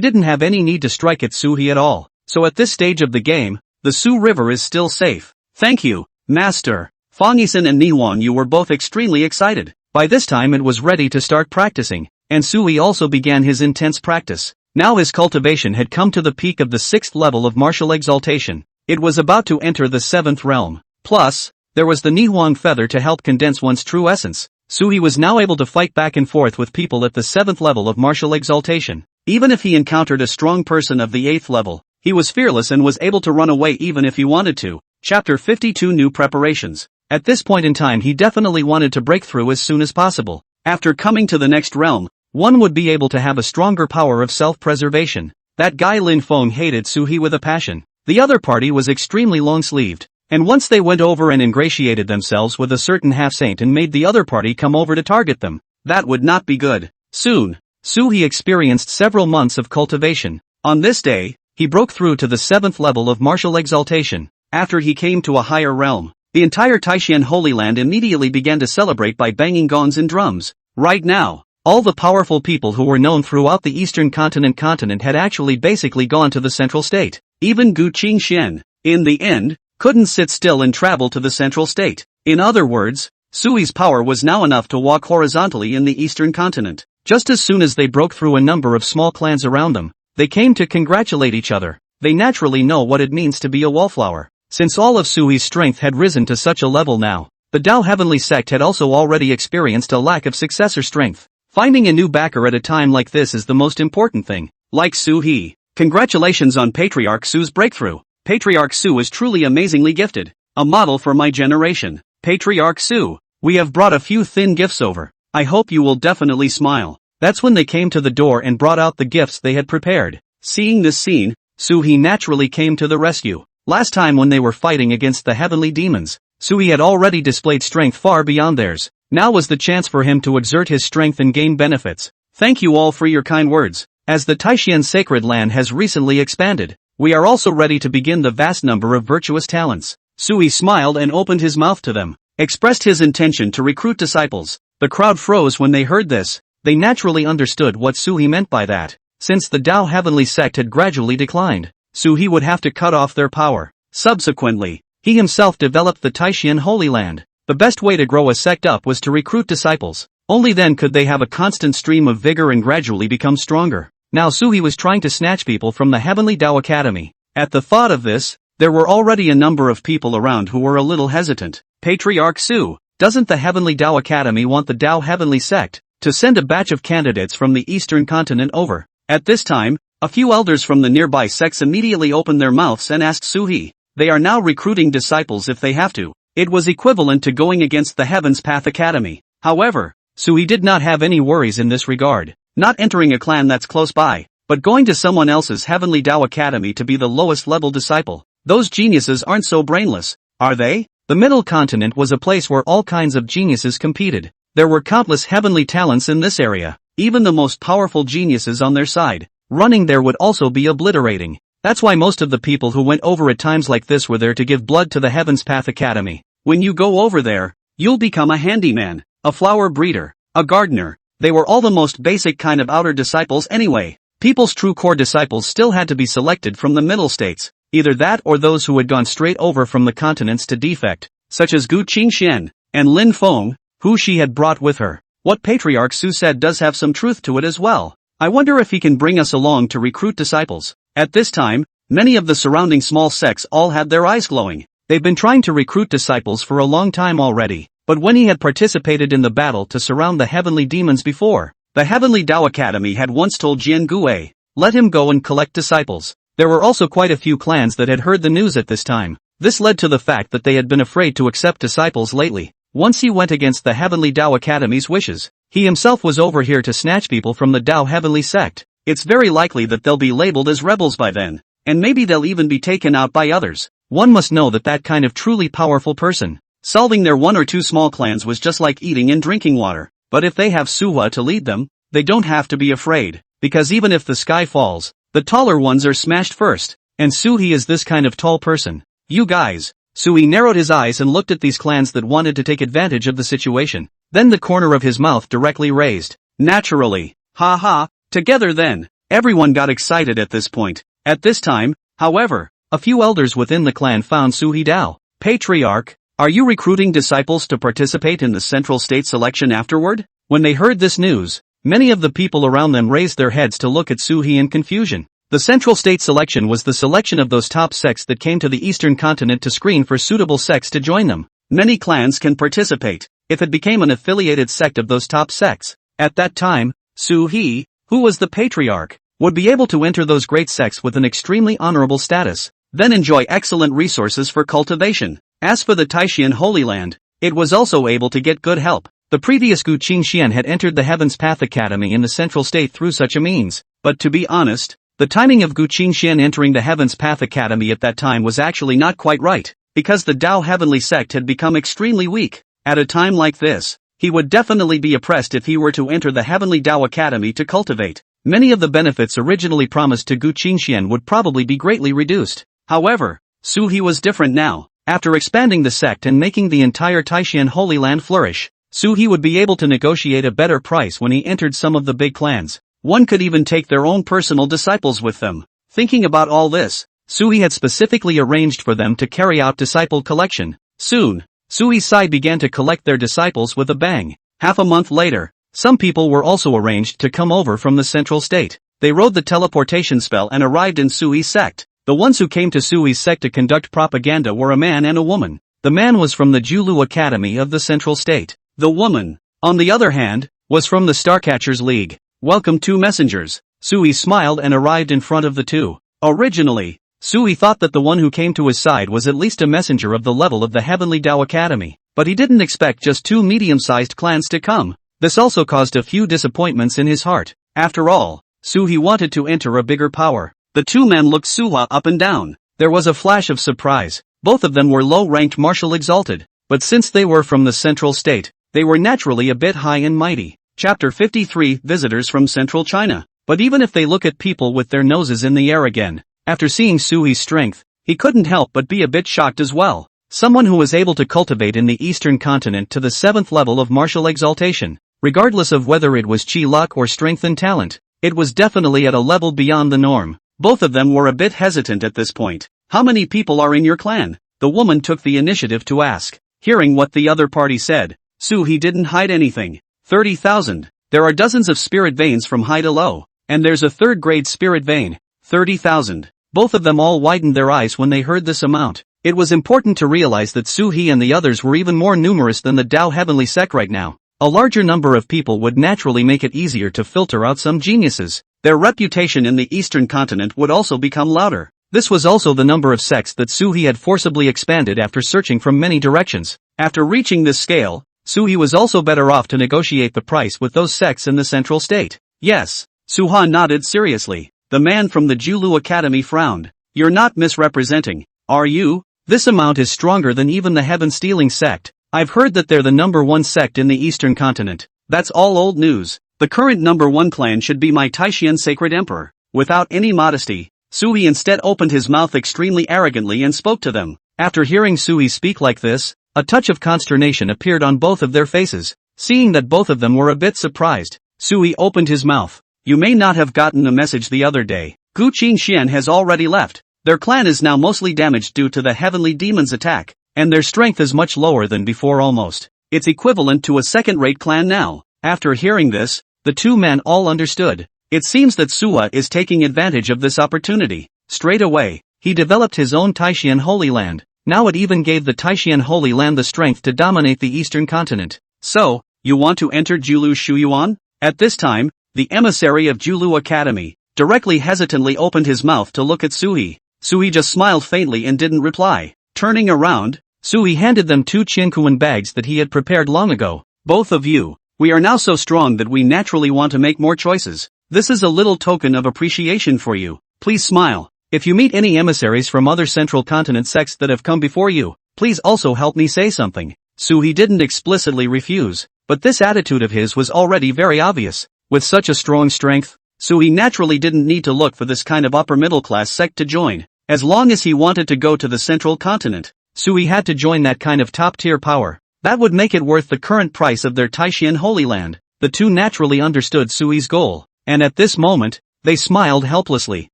didn't have any need to strike at Suhi at all. So at this stage of the game, the Su River is still safe. Thank you, Master. Fong Yuan and Nihwan, you were both extremely excited. By this time it was ready to start practicing, and Suhi also began his intense practice. Now his cultivation had come to the peak of the 6th level of martial exaltation. It was about to enter the 7th realm. Plus, there was the Nihwan feather to help condense one's true essence. Suhi was now able to fight back and forth with people at the 7th level of martial exaltation. Even if he encountered a strong person of the 8th level, he was fearless and was able to run away even if he wanted to. Chapter 52 New Preparations. At this point in time he definitely wanted to break through as soon as possible. After coming to the next realm, one would be able to have a stronger power of self-preservation. That guy Lin Feng hated Suhi with a passion. The other party was extremely long-sleeved, and once they went over and ingratiated themselves with a certain half-saint and made the other party come over to target them, that would not be good. Soon, Suhi experienced several months of cultivation. On this day, he broke through to the 7th level of martial exaltation. After he came to a higher realm, the entire Taishan Holy Land immediately began to celebrate by banging gongs and drums. Right now, all the powerful people who were known throughout the eastern continent had actually basically gone to the central state. Even Gu Qingxian, in the end, couldn't sit still and travel to the central state. In other words, Sui's power was now enough to walk horizontally in the eastern continent. Just as soon as they broke through a number of small clans around them, they came to congratulate each other. They naturally know what it means to be a wallflower. Since all of Sui's strength had risen to such a level now, the Dao Heavenly sect had also already experienced a lack of successor strength. Finding a new backer at a time like this is the most important thing. Like Suhi, congratulations on Patriarch Su's breakthrough. Patriarch Su is truly amazingly gifted. A model for my generation. Patriarch Su, we have brought a few thin gifts over. I hope you will definitely smile. That's when they came to the door and brought out the gifts they had prepared. Seeing this scene, Suhi naturally came to the rescue. Last time when they were fighting against the heavenly demons, Suhi had already displayed strength far beyond theirs. Now was the chance for him to exert his strength and gain benefits. Thank you all for your kind words. As the Taishan sacred land has recently expanded, we are also ready to begin the vast number of virtuous talents. Suhi smiled and opened his mouth to them, expressed his intention to recruit disciples. The crowd froze when they heard this. They naturally understood what Suhi meant by that. Since the Dao Heavenly sect had gradually declined, Suhi would have to cut off their power. Subsequently, he himself developed the Taishan Holy Land. The best way to grow a sect up was to recruit disciples. Only then could they have a constant stream of vigor and gradually become stronger. Now Suhi was trying to snatch people from the Heavenly Dao Academy. At the thought of this, there were already a number of people around who were a little hesitant. Patriarch Su, doesn't the Heavenly Dao Academy want the Dao Heavenly sect to send a batch of candidates from the eastern continent over? At this time, a few elders from the nearby sects immediately opened their mouths and asked Suhi. They are now recruiting disciples if they have to. It was equivalent to going against the Heaven's Path Academy. However, Suhi did not have any worries in this regard. Not entering a clan that's close by, but going to someone else's Heavenly Dao Academy to be the lowest level disciple. Those geniuses aren't so brainless, are they? The Middle Continent was a place where all kinds of geniuses competed. There were countless heavenly talents in this area, even the most powerful geniuses on their side. Running there would also be obliterating. That's why most of the people who went over at times like this were there to give blood to the Heaven's Path Academy. When you go over there, you'll become a handyman, a flower breeder, a gardener. They were all the most basic kind of outer disciples anyway. People's true core disciples still had to be selected from the middle states, either that or those who had gone straight over from the continents to defect, such as Gu Qingxian and Lin Feng, who she had brought with her. What Patriarch Su said does have some truth to it as well. I wonder if he can bring us along to recruit disciples. At this time, many of the surrounding small sects all had their eyes glowing. They've been trying to recruit disciples for a long time already, but when he had participated in the battle to surround the heavenly demons before, the Heavenly Dao Academy had once told Jian Gue, let him go and collect disciples. There were also quite a few clans that had heard the news at this time. This led to the fact that they had been afraid to accept disciples lately. Once he went against the Heavenly Dao Academy's wishes, he himself was over here to snatch people from the Dao Heavenly sect. It's very likely that they'll be labeled as rebels by then, and maybe they'll even be taken out by others. One must know that that kind of truly powerful person, Solving their one or two small clans was just like eating and drinking water, but if they have Suha to lead them, they don't have to be afraid, because even if the sky falls, the taller ones are smashed first, and Suhi is this kind of tall person. You guys. Suhi narrowed his eyes and looked at these clans that wanted to take advantage of the situation, then the corner of his mouth directly raised. Naturally. Ha ha, together then. Everyone got excited at this point. At this time, however, a few elders within the clan found Suhi Dao. Patriarch, are you recruiting disciples to participate in the central state selection afterward? When they heard this news, many of the people around them raised their heads to look at Suhi in confusion. The central state selection was the selection of those top sects that came to the eastern continent to screen for suitable sects to join them. Many clans can participate, if it became an affiliated sect of those top sects. At that time, Suhi, who was the patriarch, would be able to enter those great sects with an extremely honorable status, then enjoy excellent resources for cultivation. As for the Taishan Holy Land, it was also able to get good help. The previous Gu Qingxian had entered the Heaven's Path Academy in the central state through such a means, but to be honest, the timing of Gu Qingxian entering the Heaven's Path Academy at that time was actually not quite right, because the Dao Heavenly sect had become extremely weak. At a time like this, he would definitely be oppressed if he were to enter the Heavenly Dao Academy to cultivate. Many of the benefits originally promised to Gu Qingxian would probably be greatly reduced. However, Suhi was different now. After expanding the sect and making the entire Taishan Holy Land flourish, Suhi would be able to negotiate a better price when he entered some of the big clans. One could even take their own personal disciples with them. Thinking about all this, Suhi had specifically arranged for them to carry out disciple collection. Soon, Suhi's side began to collect their disciples with a bang. Half a month later, some people were also arranged to come over from the central state. They rode the teleportation spell and arrived in Sui's sect. The ones who came to Sui's sect to conduct propaganda were a man and a woman. The man was from the Julu Academy of the Central State. The woman, on the other hand, was from the Starcatchers League. Welcome two messengers. Sui smiled and arrived in front of the two. Originally, Sui thought that the one who came to his side was at least a messenger of the level of the Heavenly Dao Academy, but he didn't expect just two medium-sized clans to come. This also caused a few disappointments in his heart. After all, Sui wanted to enter a bigger power. The two men looked Suha up and down. There was a flash of surprise. Both of them were low-ranked martial exalted, but since they were from the central state, they were naturally a bit high and mighty. Chapter 53 Visitors from Central China. But even if they look at people with their noses in the air again, after seeing Sui's strength, he couldn't help but be a bit shocked as well. Someone who was able to cultivate in the eastern continent to the 7th level of martial exaltation, regardless of whether it was chi luck or strength and talent, it was definitely at a level beyond the norm. Both of them were a bit hesitant at this point. How many people are in your clan? The woman took the initiative to ask. Hearing what the other party said, Sui didn't hide anything. 30,000. There are dozens of spirit veins from high to low, and there's a third-grade spirit vein. 30,000. Both of them all widened their eyes when they heard this amount. It was important to realize that Sui and the others were even more numerous than the Dao Heavenly sect right now. A larger number of people would naturally make it easier to filter out some geniuses. Their reputation in the eastern continent would also become louder. This was also the number of sects that Sui had forcibly expanded after searching from many directions. After reaching this scale, Sui was also better off to negotiate the price with those sects in the central state. Yes. Suha nodded seriously. The man from the Julu Academy frowned. You're not misrepresenting, are you? This amount is stronger than even the Heaven-Stealing sect. I've heard that they're the number one sect in the eastern continent. That's all old news. The current number one clan should be my Taishan Sacred Emperor. Without any modesty, Sui instead opened his mouth extremely arrogantly and spoke to them. After hearing Sui speak like this, a touch of consternation appeared on both of their faces. Seeing that both of them were a bit surprised, Sui opened his mouth. You may not have gotten a message the other day. Gu Qingxian has already left. Their clan is now mostly damaged due to the heavenly demon's attack, and their strength is much lower than before almost. It's equivalent to a second-rate clan now. After hearing this, the two men all understood. It seems that Suha is taking advantage of this opportunity. Straight away, he developed his own Taishan Holy Land. Now it even gave the Taishan Holy Land the strength to dominate the eastern continent. So, you want to enter Julu Shuyuan? At this time, the emissary of Julu Academy directly hesitantly opened his mouth to look at Sui. Sui just smiled faintly and didn't reply. Turning around, Sui handed them 2 Qiankuan bags that he had prepared long ago. Both of you. We are now so strong that we naturally want to make more choices. This is a little token of appreciation for you. Please smile. If you meet any emissaries from other central continent sects that have come before you, please also help me say something. Suhi didn't explicitly refuse, but this attitude of his was already very obvious. With such a strong strength, Suhi naturally didn't need to look for this kind of upper middle class sect to join. As long as he wanted to go to the central continent, Suhi had to join that kind of top-tier power. That would make it worth the current price of their Taishan Holy Land. The two naturally understood Sui's goal, and at this moment, they smiled helplessly.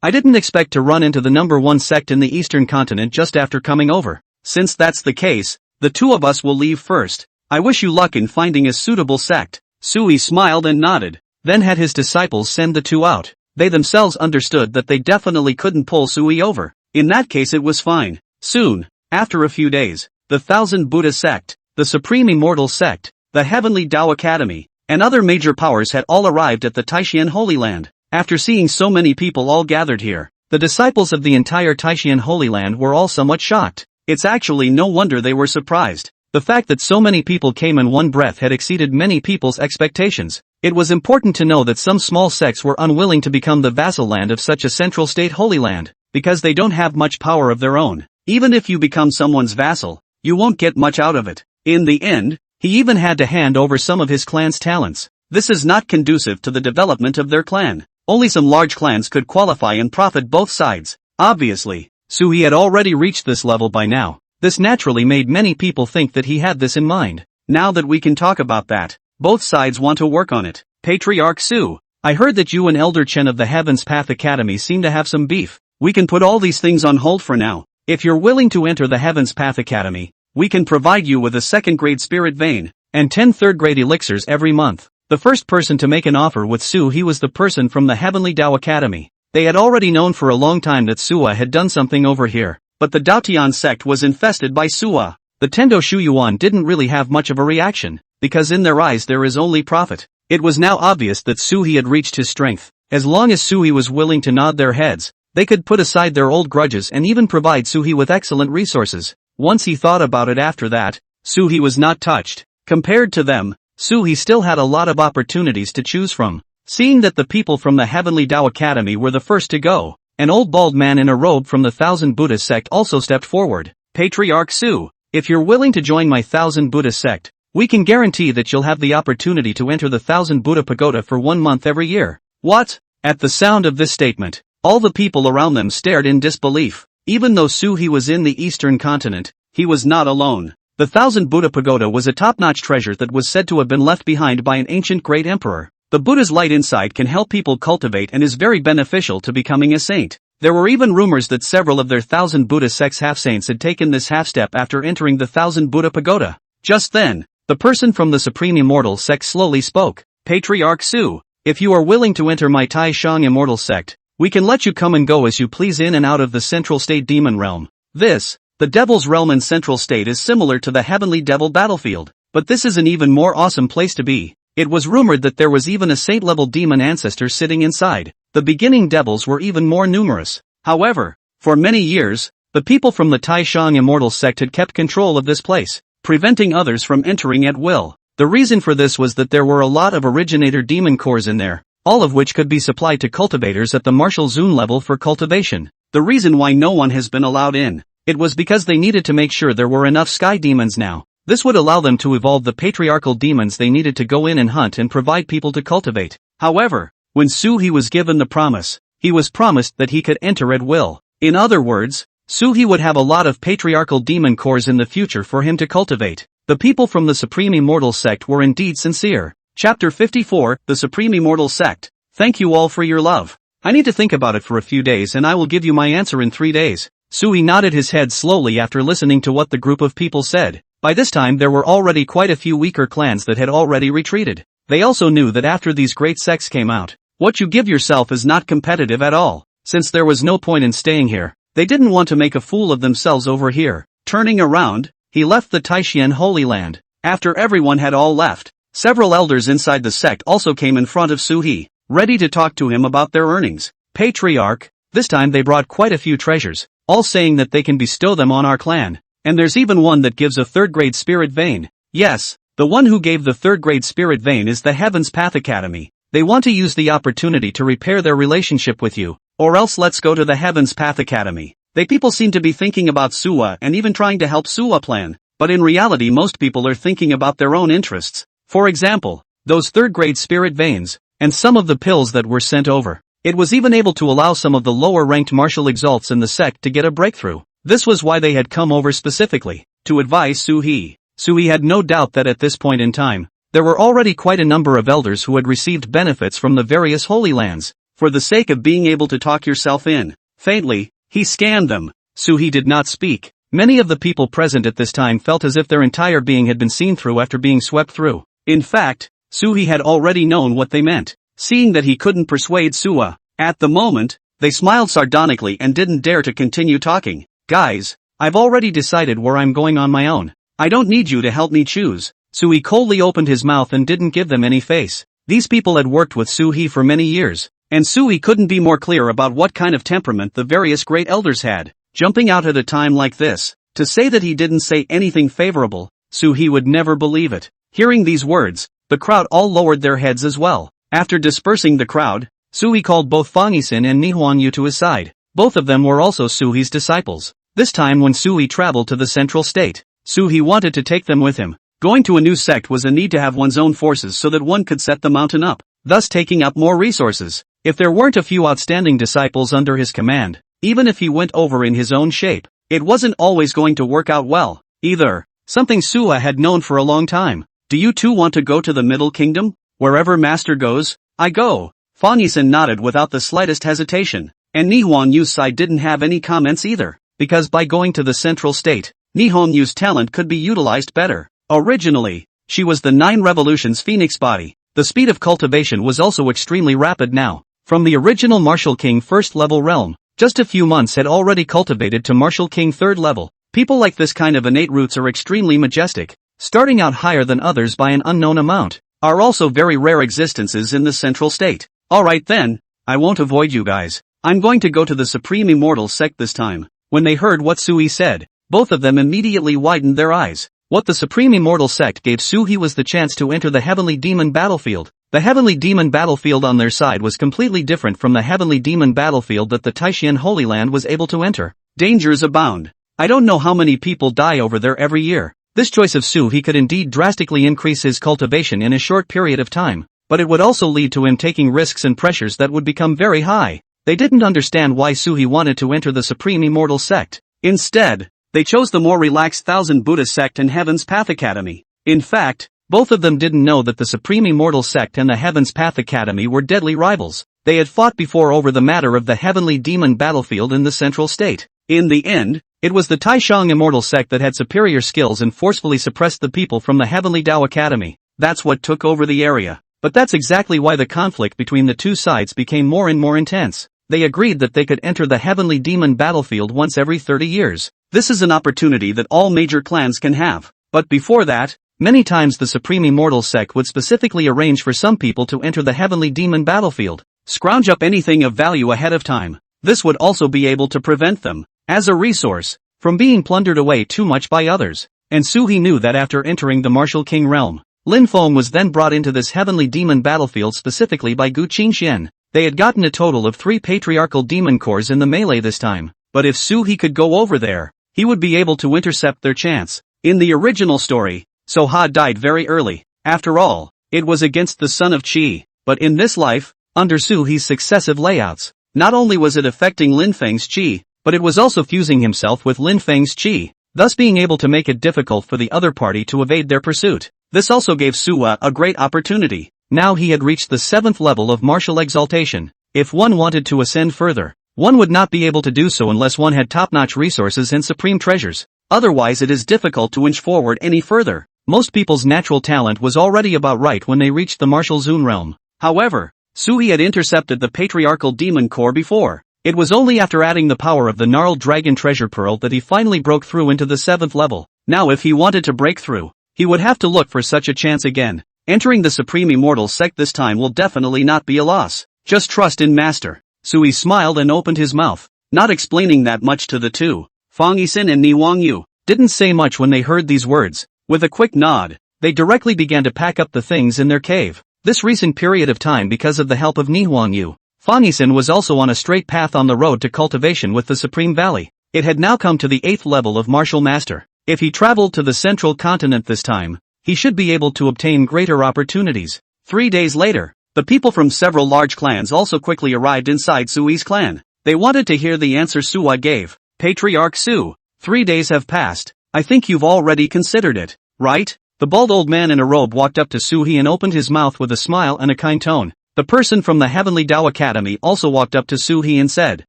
I didn't expect to run into the number one sect in the eastern continent just after coming over. Since that's the case, the two of us will leave first. I wish you luck in finding a suitable sect. Sui smiled and nodded, then had his disciples send the two out. They themselves understood that they definitely couldn't pull Sui over. In that case it was fine. Soon, after a few days, the Thousand Buddha Sect, the Supreme Immortal Sect, the Heavenly Dao Academy, and other major powers had all arrived at the Taishan Holy Land. After seeing so many people all gathered here, the disciples of the entire Taishan Holy Land were all somewhat shocked. It's actually no wonder they were surprised. The fact that so many people came in one breath had exceeded many people's expectations. It was important to know that some small sects were unwilling to become the vassal land of such a central state holy land, because they don't have much power of their own. Even if you become someone's vassal, you won't get much out of it. In the end, he even had to hand over some of his clan's talents. This is not conducive to the development of their clan. Only some large clans could qualify and profit both sides. Obviously, Sui had already reached this level by now. This naturally made many people think that he had this in mind. Now that we can talk about that, both sides want to work on it. Patriarch Su, I heard that you and Elder Chen of the Heaven's Path Academy seem to have some beef. We can put all these things on hold for now. If you're willing to enter the Heaven's Path Academy, we can provide you with a second-grade spirit vein, and 10 third-grade elixirs every month. The first person to make an offer with Su he was the person from the Heavenly Dao Academy. They had already known for a long time that Sua had done something over here. But the Daotian sect was infested by Sua. The Tendo Shu Yuan didn't really have much of a reaction, because in their eyes there is only profit. It was now obvious that Suhi had reached his strength. As long as Suhi was willing to nod their heads, they could put aside their old grudges and even provide Suhi with excellent resources. Once he thought about it after that, Suhi was not touched. Compared to them, Suhi still had a lot of opportunities to choose from. Seeing that the people from the Heavenly Dao Academy were the first to go, an old bald man in a robe from the Thousand Buddha Sect also stepped forward. Patriarch Su, if you're willing to join my Thousand Buddha Sect, we can guarantee that you'll have the opportunity to enter the Thousand Buddha Pagoda for 1 month every year. What? At the sound of this statement, all the people around them stared in disbelief. Even though Suhi was in the eastern continent, he was not alone. The Thousand Buddha Pagoda was a top-notch treasure that was said to have been left behind by an ancient great emperor. The Buddha's light inside can help people cultivate and is very beneficial to becoming a saint. There were even rumors that several of their Thousand Buddha sect's half-saints had taken this half-step after entering the Thousand Buddha Pagoda. Just then, the person from the Supreme Immortal Sect slowly spoke. Patriarch Su, if you are willing to enter my Taishan Immortal Sect, we can let you come and go as you please in and out of the Central State Demon Realm. The Devil's Realm in Central State is similar to the Heavenly Devil Battlefield, but this is an even more awesome place to be. It was rumored that there was even a saint-level demon ancestor sitting inside. The beginning devils were even more numerous. However, for many years, the people from the Taishan Immortal Sect had kept control of this place, preventing others from entering at will. The reason for this was that there were a lot of originator demon cores in there, all of which could be supplied to cultivators at the Martial Zone level for cultivation. The reason why no one has been allowed in, it was because they needed to make sure there were enough sky demons now. This would allow them to evolve the patriarchal demons they needed to go in and hunt and provide people to cultivate. However, when Suhi was given the promise, he was promised that he could enter at will. In other words, Suhi would have a lot of patriarchal demon cores in the future for him to cultivate. The people from the Supreme Immortal Sect were indeed sincere. Chapter 54, The Supreme Immortal Sect. Thank you all for your love. I need to think about it for a few days and I will give you my answer in 3 days. Suhi nodded his head slowly after listening to what the group of people said. By this time there were already quite a few weaker clans that had already retreated. They also knew that after these great sects came out, what you give yourself is not competitive at all. Since there was no point in staying here, they didn't want to make a fool of themselves over here. Turning around, he left the Taishan Holy Land. After everyone had all left, several elders inside the sect also came in front of Suhi, ready to talk to him about their earnings. Patriarch, this time they brought quite a few treasures, all saying that they can bestow them on our clan. And there's even one that gives a third-grade spirit vein. Yes, the one who gave the third-grade spirit vein is the Heaven's Path Academy. They want to use the opportunity to repair their relationship with you, or else let's go to the Heaven's Path Academy. They people seem to be thinking about Suwa and even trying to help Suwa plan, but in reality most people are thinking about their own interests. For example, those third-grade spirit veins, and some of the pills that were sent over. It was even able to allow some of the lower-ranked martial exalts in the sect to get a breakthrough. This was why they had come over specifically, to advise Su-hee. Su-hee had no doubt that at this point in time, there were already quite a number of elders who had received benefits from the various holy lands. For the sake of being able to talk yourself in, faintly, he scanned them. Su-hee did not speak. Many of the people present at this time felt as if their entire being had been seen through after being swept through. In fact, Su-hee had already known what they meant. Seeing that he couldn't persuade Suwa, at the moment, they smiled sardonically and didn't dare to continue talking. Guys, I've already decided where I'm going on my own. I don't need you to help me choose. Su-hee coldly opened his mouth and didn't give them any face. These people had worked with Su-hee for many years, and Su-hee couldn't be more clear about what kind of temperament the various great elders had. Jumping out at a time like this, to say that he didn't say anything favorable, Su-hee would never believe it. Hearing these words, the crowd all lowered their heads as well. After dispersing the crowd, Su-hee called both Fong Yuan and Nihwan Yu to his side. Both of them were also Su-hee's disciples. This time when Su-hee traveled to the central state, Su-hee wanted to take them with him. Going to a new sect was a need to have one's own forces so that one could set the mountain up, thus taking up more resources. If there weren't a few outstanding disciples under his command, even if he went over in his own shape, it wasn't always going to work out well, either. Something Suwa had known for a long time. Do you two want to go to the Middle Kingdom? Wherever master goes, I go. Fong Yuan nodded without the slightest hesitation, and Nihwan Yu's side didn't have any comments either, because by going to the central state, Nihwan Yu's talent could be utilized better. Originally, she was the 9 revolutions phoenix body. The speed of cultivation was also extremely rapid now. From the original Martial King first level realm, just a few months had already cultivated to Martial King third level. People like this kind of innate roots are extremely majestic, starting out higher than others by an unknown amount, are also very rare existences in the central state. Alright then, I won't avoid you guys. I'm going to go to the Supreme Immortal Sect this time. When they heard what Su-hee said, both of them immediately widened their eyes. What the Supreme Immortal Sect gave Su-hee was the chance to enter the Heavenly Demon battlefield. The Heavenly Demon battlefield on their side was completely different from the Heavenly Demon battlefield that the Taishan Holy Land was able to enter. Dangers abound. I don't know how many people die over there every year. This choice of Su-hee could indeed drastically increase his cultivation in a short period of time, but it would also lead to him taking risks and pressures that would become very high. They didn't understand why Su-hee wanted to enter the Supreme Immortal Sect. Instead, they chose the more relaxed Thousand Buddha Sect and Heaven's Path Academy. In fact, both of them didn't know that the Supreme Immortal Sect and the Heaven's Path Academy were deadly rivals. They had fought before over the matter of the Heavenly Demon battlefield in the central state. In the end, it was the Taishang Immortal Sect that had superior skills and forcefully suppressed the people from the Heavenly Dao Academy. That's what took over the area. But that's exactly why the conflict between the two sides became more and more intense. They agreed that they could enter the Heavenly Demon battlefield once every 30 years. This is an opportunity that all major clans can have. But before that, many times the Supreme Immortal Sect would specifically arrange for some people to enter the Heavenly Demon battlefield, scrounge up anything of value ahead of time. This would also be able to prevent them, as a resource, from being plundered away too much by others. And Su-hee knew that after entering the Martial King realm, Lin Feng was then brought into this Heavenly Demon battlefield specifically by Gu Qingxian. They had gotten a total of 3 patriarchal demon cores in the melee this time, but if Su-hee could go over there, he would be able to intercept their chance. In the original story, So-ha died very early. After all, it was against the son of Qi. But in this life, under Su-hee's successive layouts, not only was it affecting Lin Feng's Qi, but it was also fusing himself with Lin Feng's Qi, thus being able to make it difficult for the other party to evade their pursuit. This also gave Suwa a great opportunity. Now he had reached the 7th level of martial exaltation. If one wanted to ascend further, one would not be able to do so unless one had top-notch resources and supreme treasures. Otherwise it is difficult to inch forward any further. Most people's natural talent was already about right when they reached the martial Zun realm. However, Su-hee had intercepted the patriarchal demon core before. It was only after adding the power of the gnarled dragon treasure pearl that he finally broke through into the 7th level. Now if he wanted to break through, he would have to look for such a chance again. Entering the Supreme Immortal Sect this time will definitely not be a loss. Just trust in Master. Su-hee smiled and opened his mouth, not explaining that much to the two. Fong Yuan and Nihwan Yu didn't say much when they heard these words. With a quick nod, they directly began to pack up the things in their cave. This recent period of time because of the help of Nihwan Yu, Fong Yuan was also on a straight path on the road to cultivation with the Supreme Valley. It had now come to the 8th level of martial master. If he traveled to the central continent this time, he should be able to obtain greater opportunities. 3 days later, the people from several large clans also quickly arrived inside Sui's clan. They wanted to hear the answer Sui gave. Patriarch Su, 3 days have passed. I think you've already considered it, right? The bald old man in a robe walked up to Sui and opened his mouth with a smile and a kind tone. The person from the Heavenly Dao Academy also walked up to Sui and said,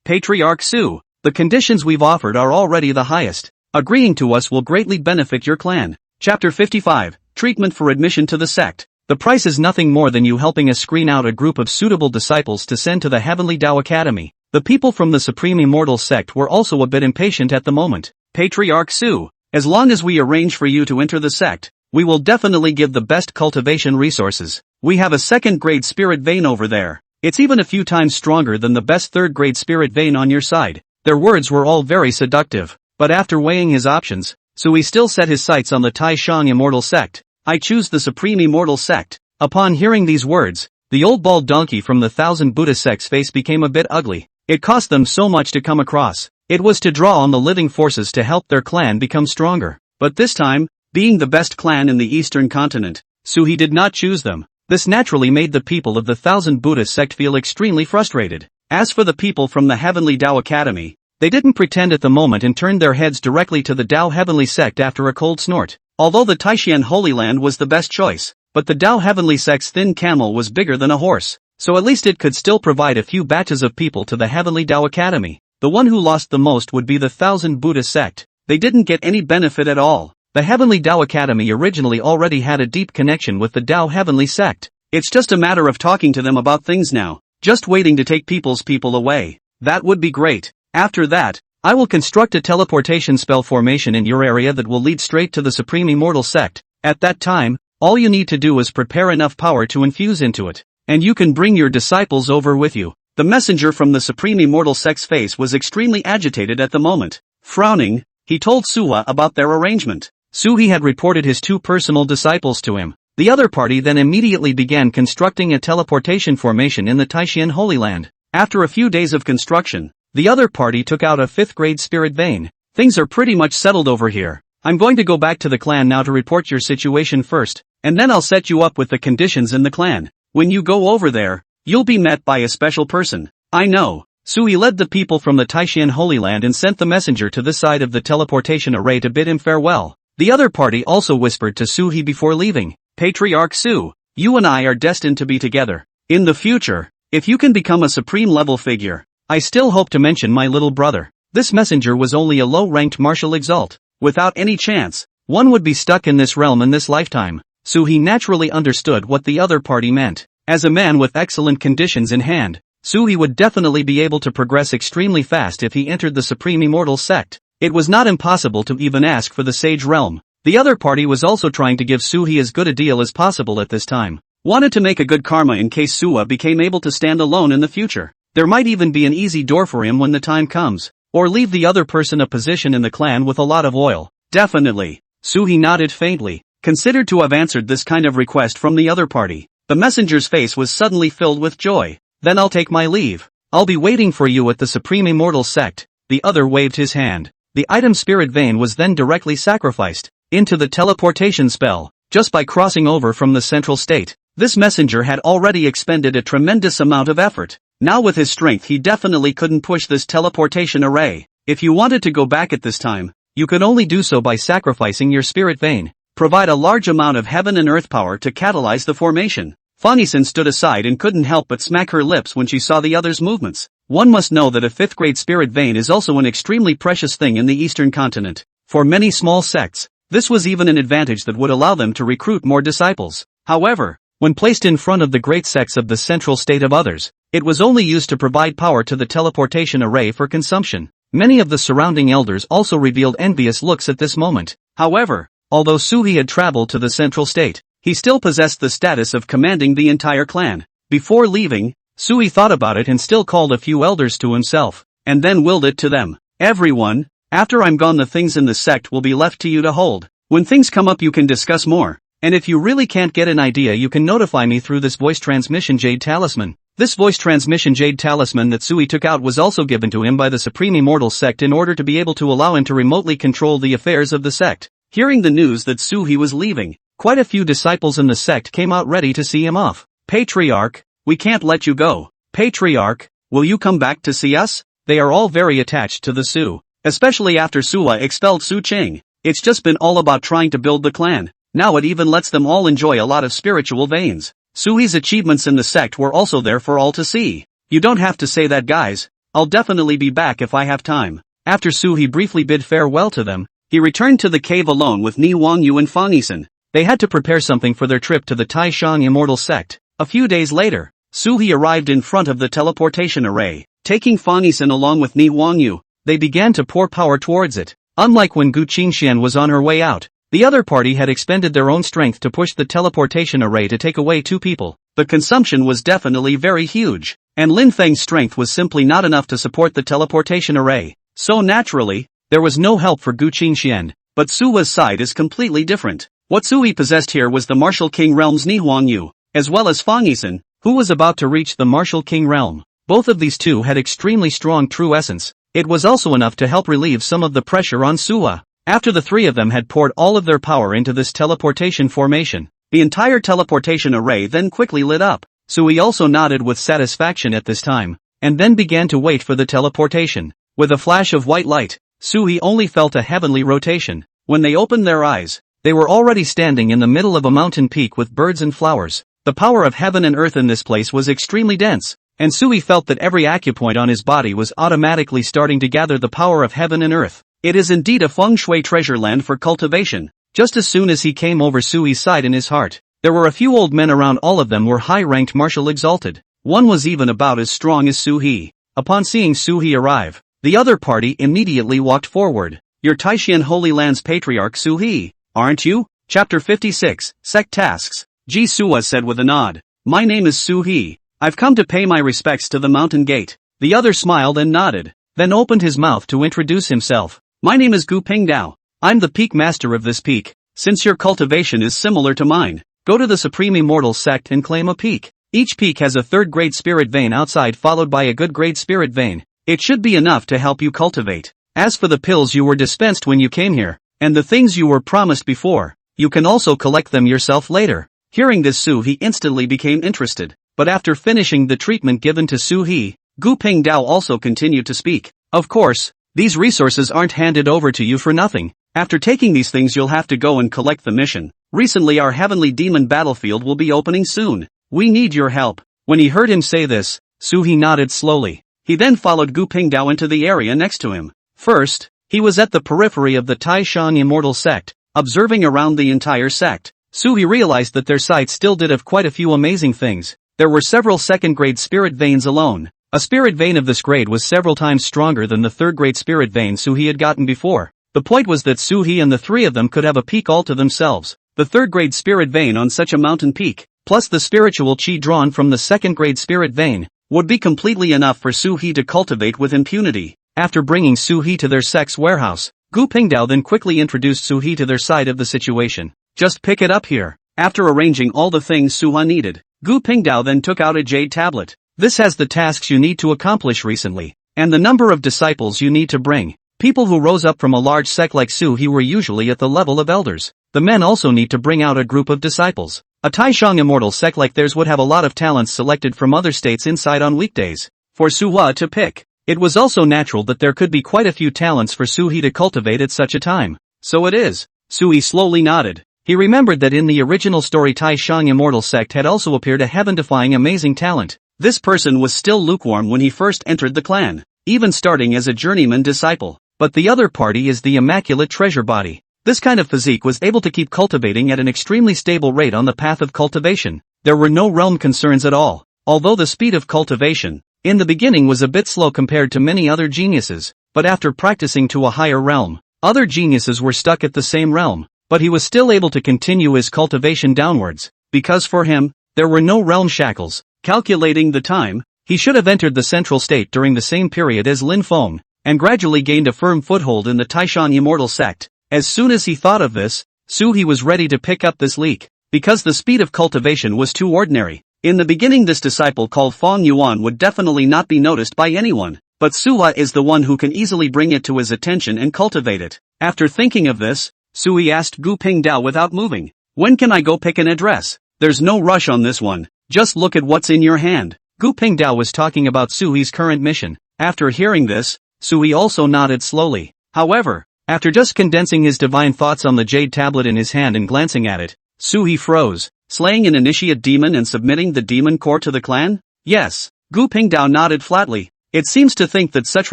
Patriarch Su, the conditions we've offered are already the highest. Agreeing to us will greatly benefit your clan. Chapter 55, Treatment for Admission to the Sect. The price is nothing more than you helping us screen out a group of suitable disciples to send to the Heavenly Dao Academy. The people from the Supreme Immortal Sect were also a bit impatient at the moment. Patriarch Su, as long as we arrange for you to enter the sect, we will definitely give the best cultivation resources. We have a second-grade spirit vein over there. It's even a few times stronger than the best third-grade spirit vein on your side. Their words were all very seductive, but after weighing his options, Sui still set his sights on the Taishang Immortal Sect. I choose the Supreme Immortal Sect. Upon hearing these words, the old bald donkey from the Thousand Buddha Sect's face became a bit ugly. It cost them so much to come across. It was to draw on the living forces to help their clan become stronger. But this time, being the best clan in the eastern continent, Sui did not choose them. This naturally made the people of the Thousand Buddha Sect feel extremely frustrated. As for the people from the Heavenly Dao Academy, they didn't pretend at the moment and turned their heads directly to the Dao Heavenly Sect after a cold snort. Although the Taishan Holy Land was the best choice, but the Dao Heavenly Sect's thin camel was bigger than a horse, so at least it could still provide a few batches of people to the Heavenly Dao Academy. The one who lost the most would be the Thousand Buddha Sect. They didn't get any benefit at all. The Heavenly Dao Academy originally already had a deep connection with the Dao Heavenly Sect. It's just a matter of talking to them about things now, just waiting to take people's people away. That would be great. After that, I will construct a teleportation spell formation in your area that will lead straight to the Supreme Immortal Sect. At that time, all you need to do is prepare enough power to infuse into it, and you can bring your disciples over with you. The messenger from the Supreme Immortal Sect's face was extremely agitated at the moment. Frowning, he told Sui about their arrangement. Sui had reported his 2 personal disciples to him. The other party then immediately began constructing a teleportation formation in the Taishan Holy Land. After a few days of construction, the other party took out a 5th-grade spirit vein. Things are pretty much settled over here. I'm going to go back to the clan now to report your situation first, and then I'll set you up with the conditions in the clan. When you go over there, you'll be met by a special person. I know. Sui led the people from the Taishan Holy Land and sent the messenger to this side of the teleportation array to bid him farewell. The other party also whispered to Sui before leaving. Patriarch Su, you and I are destined to be together. In the future, if you can become a supreme level figure, I still hope to mention my little brother. This messenger was only a low-ranked martial exalt. Without any chance, one would be stuck in this realm in this lifetime. Sui naturally understood what the other party meant. As a man with excellent conditions in hand, Sui would definitely be able to progress extremely fast if he entered the Supreme Immortal Sect. It was not impossible to even ask for the Sage Realm. The other party was also trying to give Sui as good a deal as possible at this time. Wanted to make a good karma in case Sui became able to stand alone in the future. There might even be an easy door for him when the time comes. Or leave the other person a position in the clan with a lot of oil. Definitely. Sui nodded faintly, considered to have answered this kind of request from the other party. The messenger's face was suddenly filled with joy. Then I'll take my leave. I'll be waiting for you at the Supreme Immortal Sect. The other waved his hand. The item Spirit Vein was then directly sacrificed into the teleportation spell, just by crossing over from the central state. This messenger had already expended a tremendous amount of effort. Now with his strength he definitely couldn't push this teleportation array. If you wanted to go back at this time, you could only do so by sacrificing your spirit vein. Provide a large amount of heaven and earth power to catalyze the formation. Fong-Yuan stood aside and couldn't help but smack her lips when she saw the other's movements. One must know that a 5th-grade spirit vein is also an extremely precious thing in the eastern continent. For many small sects, this was even an advantage that would allow them to recruit more disciples. However, when placed in front of the great sects of the central state of others, it was only used to provide power to the teleportation array for consumption. Many of the surrounding elders also revealed envious looks at this moment. However, although Sui had traveled to the central state, he still possessed the status of commanding the entire clan. Before leaving, Sui thought about it and still called a few elders to himself, and then willed it to them. Everyone, after I'm gone the things in the sect will be left to you to hold. When things come up you can discuss more, and if you really can't get an idea you can notify me through this voice transmission Jade Talisman. This voice transmission jade talisman that Sui took out was also given to him by the Supreme Immortal Sect in order to be able to allow him to remotely control the affairs of the sect. Hearing the news that Sui was leaving, quite a few disciples in the sect came out ready to see him off. Patriarch, we can't let you go. Patriarch, will you come back to see us? They are all very attached to the Su, especially after Sua expelled Su Qing. It's just been all about trying to build the clan. Now it even lets them all enjoy a lot of spiritual veins. Sui's achievements in the sect were also there for all to see. You don't have to say that, guys. I'll definitely be back if I have time. After Sui briefly bid farewell to them, he returned to the cave alone with Ni Wangyu and Fong Yuan. They had to prepare something for their trip to the Taishan Immortal Sect. A few days later, Sui arrived in front of the teleportation array. Taking Fong Yuan along with Ni Wangyu, they began to pour power towards it. Unlike when Gu Qingxian was on her way out, the other party had expended their own strength to push the teleportation array to take away 2 people. The consumption was definitely very huge, and Lin Feng's strength was simply not enough to support the teleportation array. So naturally, there was no help for Gu Qingxian, but Suwa's side is completely different. What Sui possessed here was the Martial King Realm's Ni Huangyu, as well as Fong Yuan, who was about to reach the Martial King Realm. Both of these two had extremely strong true essence. It was also enough to help relieve some of the pressure on Suwa. After the 3 of them had poured all of their power into this teleportation formation, the entire teleportation array then quickly lit up. Sui also nodded with satisfaction at this time, and then began to wait for the teleportation. With a flash of white light, Sui only felt a heavenly rotation. When they opened their eyes, they were already standing in the middle of a mountain peak with birds and flowers. The power of heaven and earth in this place was extremely dense, and Sui felt that every acupoint on his body was automatically starting to gather the power of heaven and earth. It is indeed a feng shui treasure land for cultivation. Just as soon as he came over Sui's side in his heart, there were a few old men around. All of them were high-ranked martial exalted. One was even about as strong as Sui. Upon seeing Sui arrive, the other party immediately walked forward. You're Taishan Holy Land's Patriarch Sui, aren't you? Chapter 56, Sect Tasks. Ji Suwa said with a nod. My name is Sui. I've come to pay my respects to the mountain gate. The other smiled and nodded, then opened his mouth to introduce himself. My name is Gu Pingdao. I'm the peak master of this peak. Since your cultivation is similar to mine, go to the Supreme Immortal Sect and claim a peak. Each peak has a 3rd grade spirit vein outside followed by a good grade spirit vein. It should be enough to help you cultivate. As for the pills you were dispensed when you came here, and the things you were promised before, you can also collect them yourself later. Hearing this, Sui instantly became interested, but after finishing the treatment given to Sui, Gu Pingdao also continued to speak. Of course, these resources aren't handed over to you for nothing. After taking these things you'll have to go and collect the mission. Recently our heavenly demon battlefield will be opening soon. We need your help. When he heard him say this, Sui nodded slowly. He then followed Gu Pingdao into the area next to him. First, he was at the periphery of the Taishan Immortal Sect, observing around the entire sect. Sui realized that their site still did have quite a few amazing things. There were several 2nd grade spirit veins alone. A spirit vein of this grade was several times stronger than the 3rd grade spirit vein Sui had gotten before. The point was that Sui and the 3 of them could have a peak all to themselves. The 3rd grade spirit vein on such a mountain peak, plus the spiritual chi drawn from the 2nd grade spirit vein, would be completely enough for Sui to cultivate with impunity. After bringing Sui to their sect's warehouse, Gu Pingdao then quickly introduced Sui to their side of the situation. Just pick it up here. After arranging all the things Suha needed, Gu Pingdao then took out a jade tablet. This has the tasks you need to accomplish recently, and the number of disciples you need to bring. People who rose up from a large sect like Sui were usually at the level of elders. The men also need to bring out a group of disciples. A Taishan Immortal Sect like theirs would have a lot of talents selected from other states inside on weekdays. For Suha to pick, it was also natural that there could be quite a few talents for Sui to cultivate at such a time. So it is. Sui slowly nodded. He remembered that in the original story Taishan Immortal Sect had also appeared a heaven-defying amazing talent. This person was still lukewarm when he first entered the clan, even starting as a journeyman disciple. But the other party is the immaculate treasure body. This kind of physique was able to keep cultivating at an extremely stable rate on the path of cultivation. There were no realm concerns at all, although the speed of cultivation, in the beginning was a bit slow compared to many other geniuses, but after practicing to a higher realm, other geniuses were stuck at the same realm, but he was still able to continue his cultivation downwards, because for him, there were no realm shackles. Calculating the time, he should have entered the central state during the same period as Lin Feng, and gradually gained a firm foothold in the Taishan Immortal Sect. As soon as he thought of this, Sui was ready to pick up this leak. Because the speed of cultivation was too ordinary, In the beginning this disciple called Fong Yuan would definitely not be noticed by anyone, but Suwa is the one who can easily bring it to his attention and cultivate it. After thinking of this, Sui asked Gu Pingdao without moving, "When can I go pick an address? There's no rush on this one, just look at what's in your hand." Gu Pingdao was talking about Sui's current mission. After hearing this, Sui also nodded slowly. However, after just condensing his divine thoughts on the jade tablet in his hand and glancing at it, Sui froze. Slaying an initiate demon and submitting the demon core to the clan? Yes. Gu Pingdao nodded flatly. It seems to think that such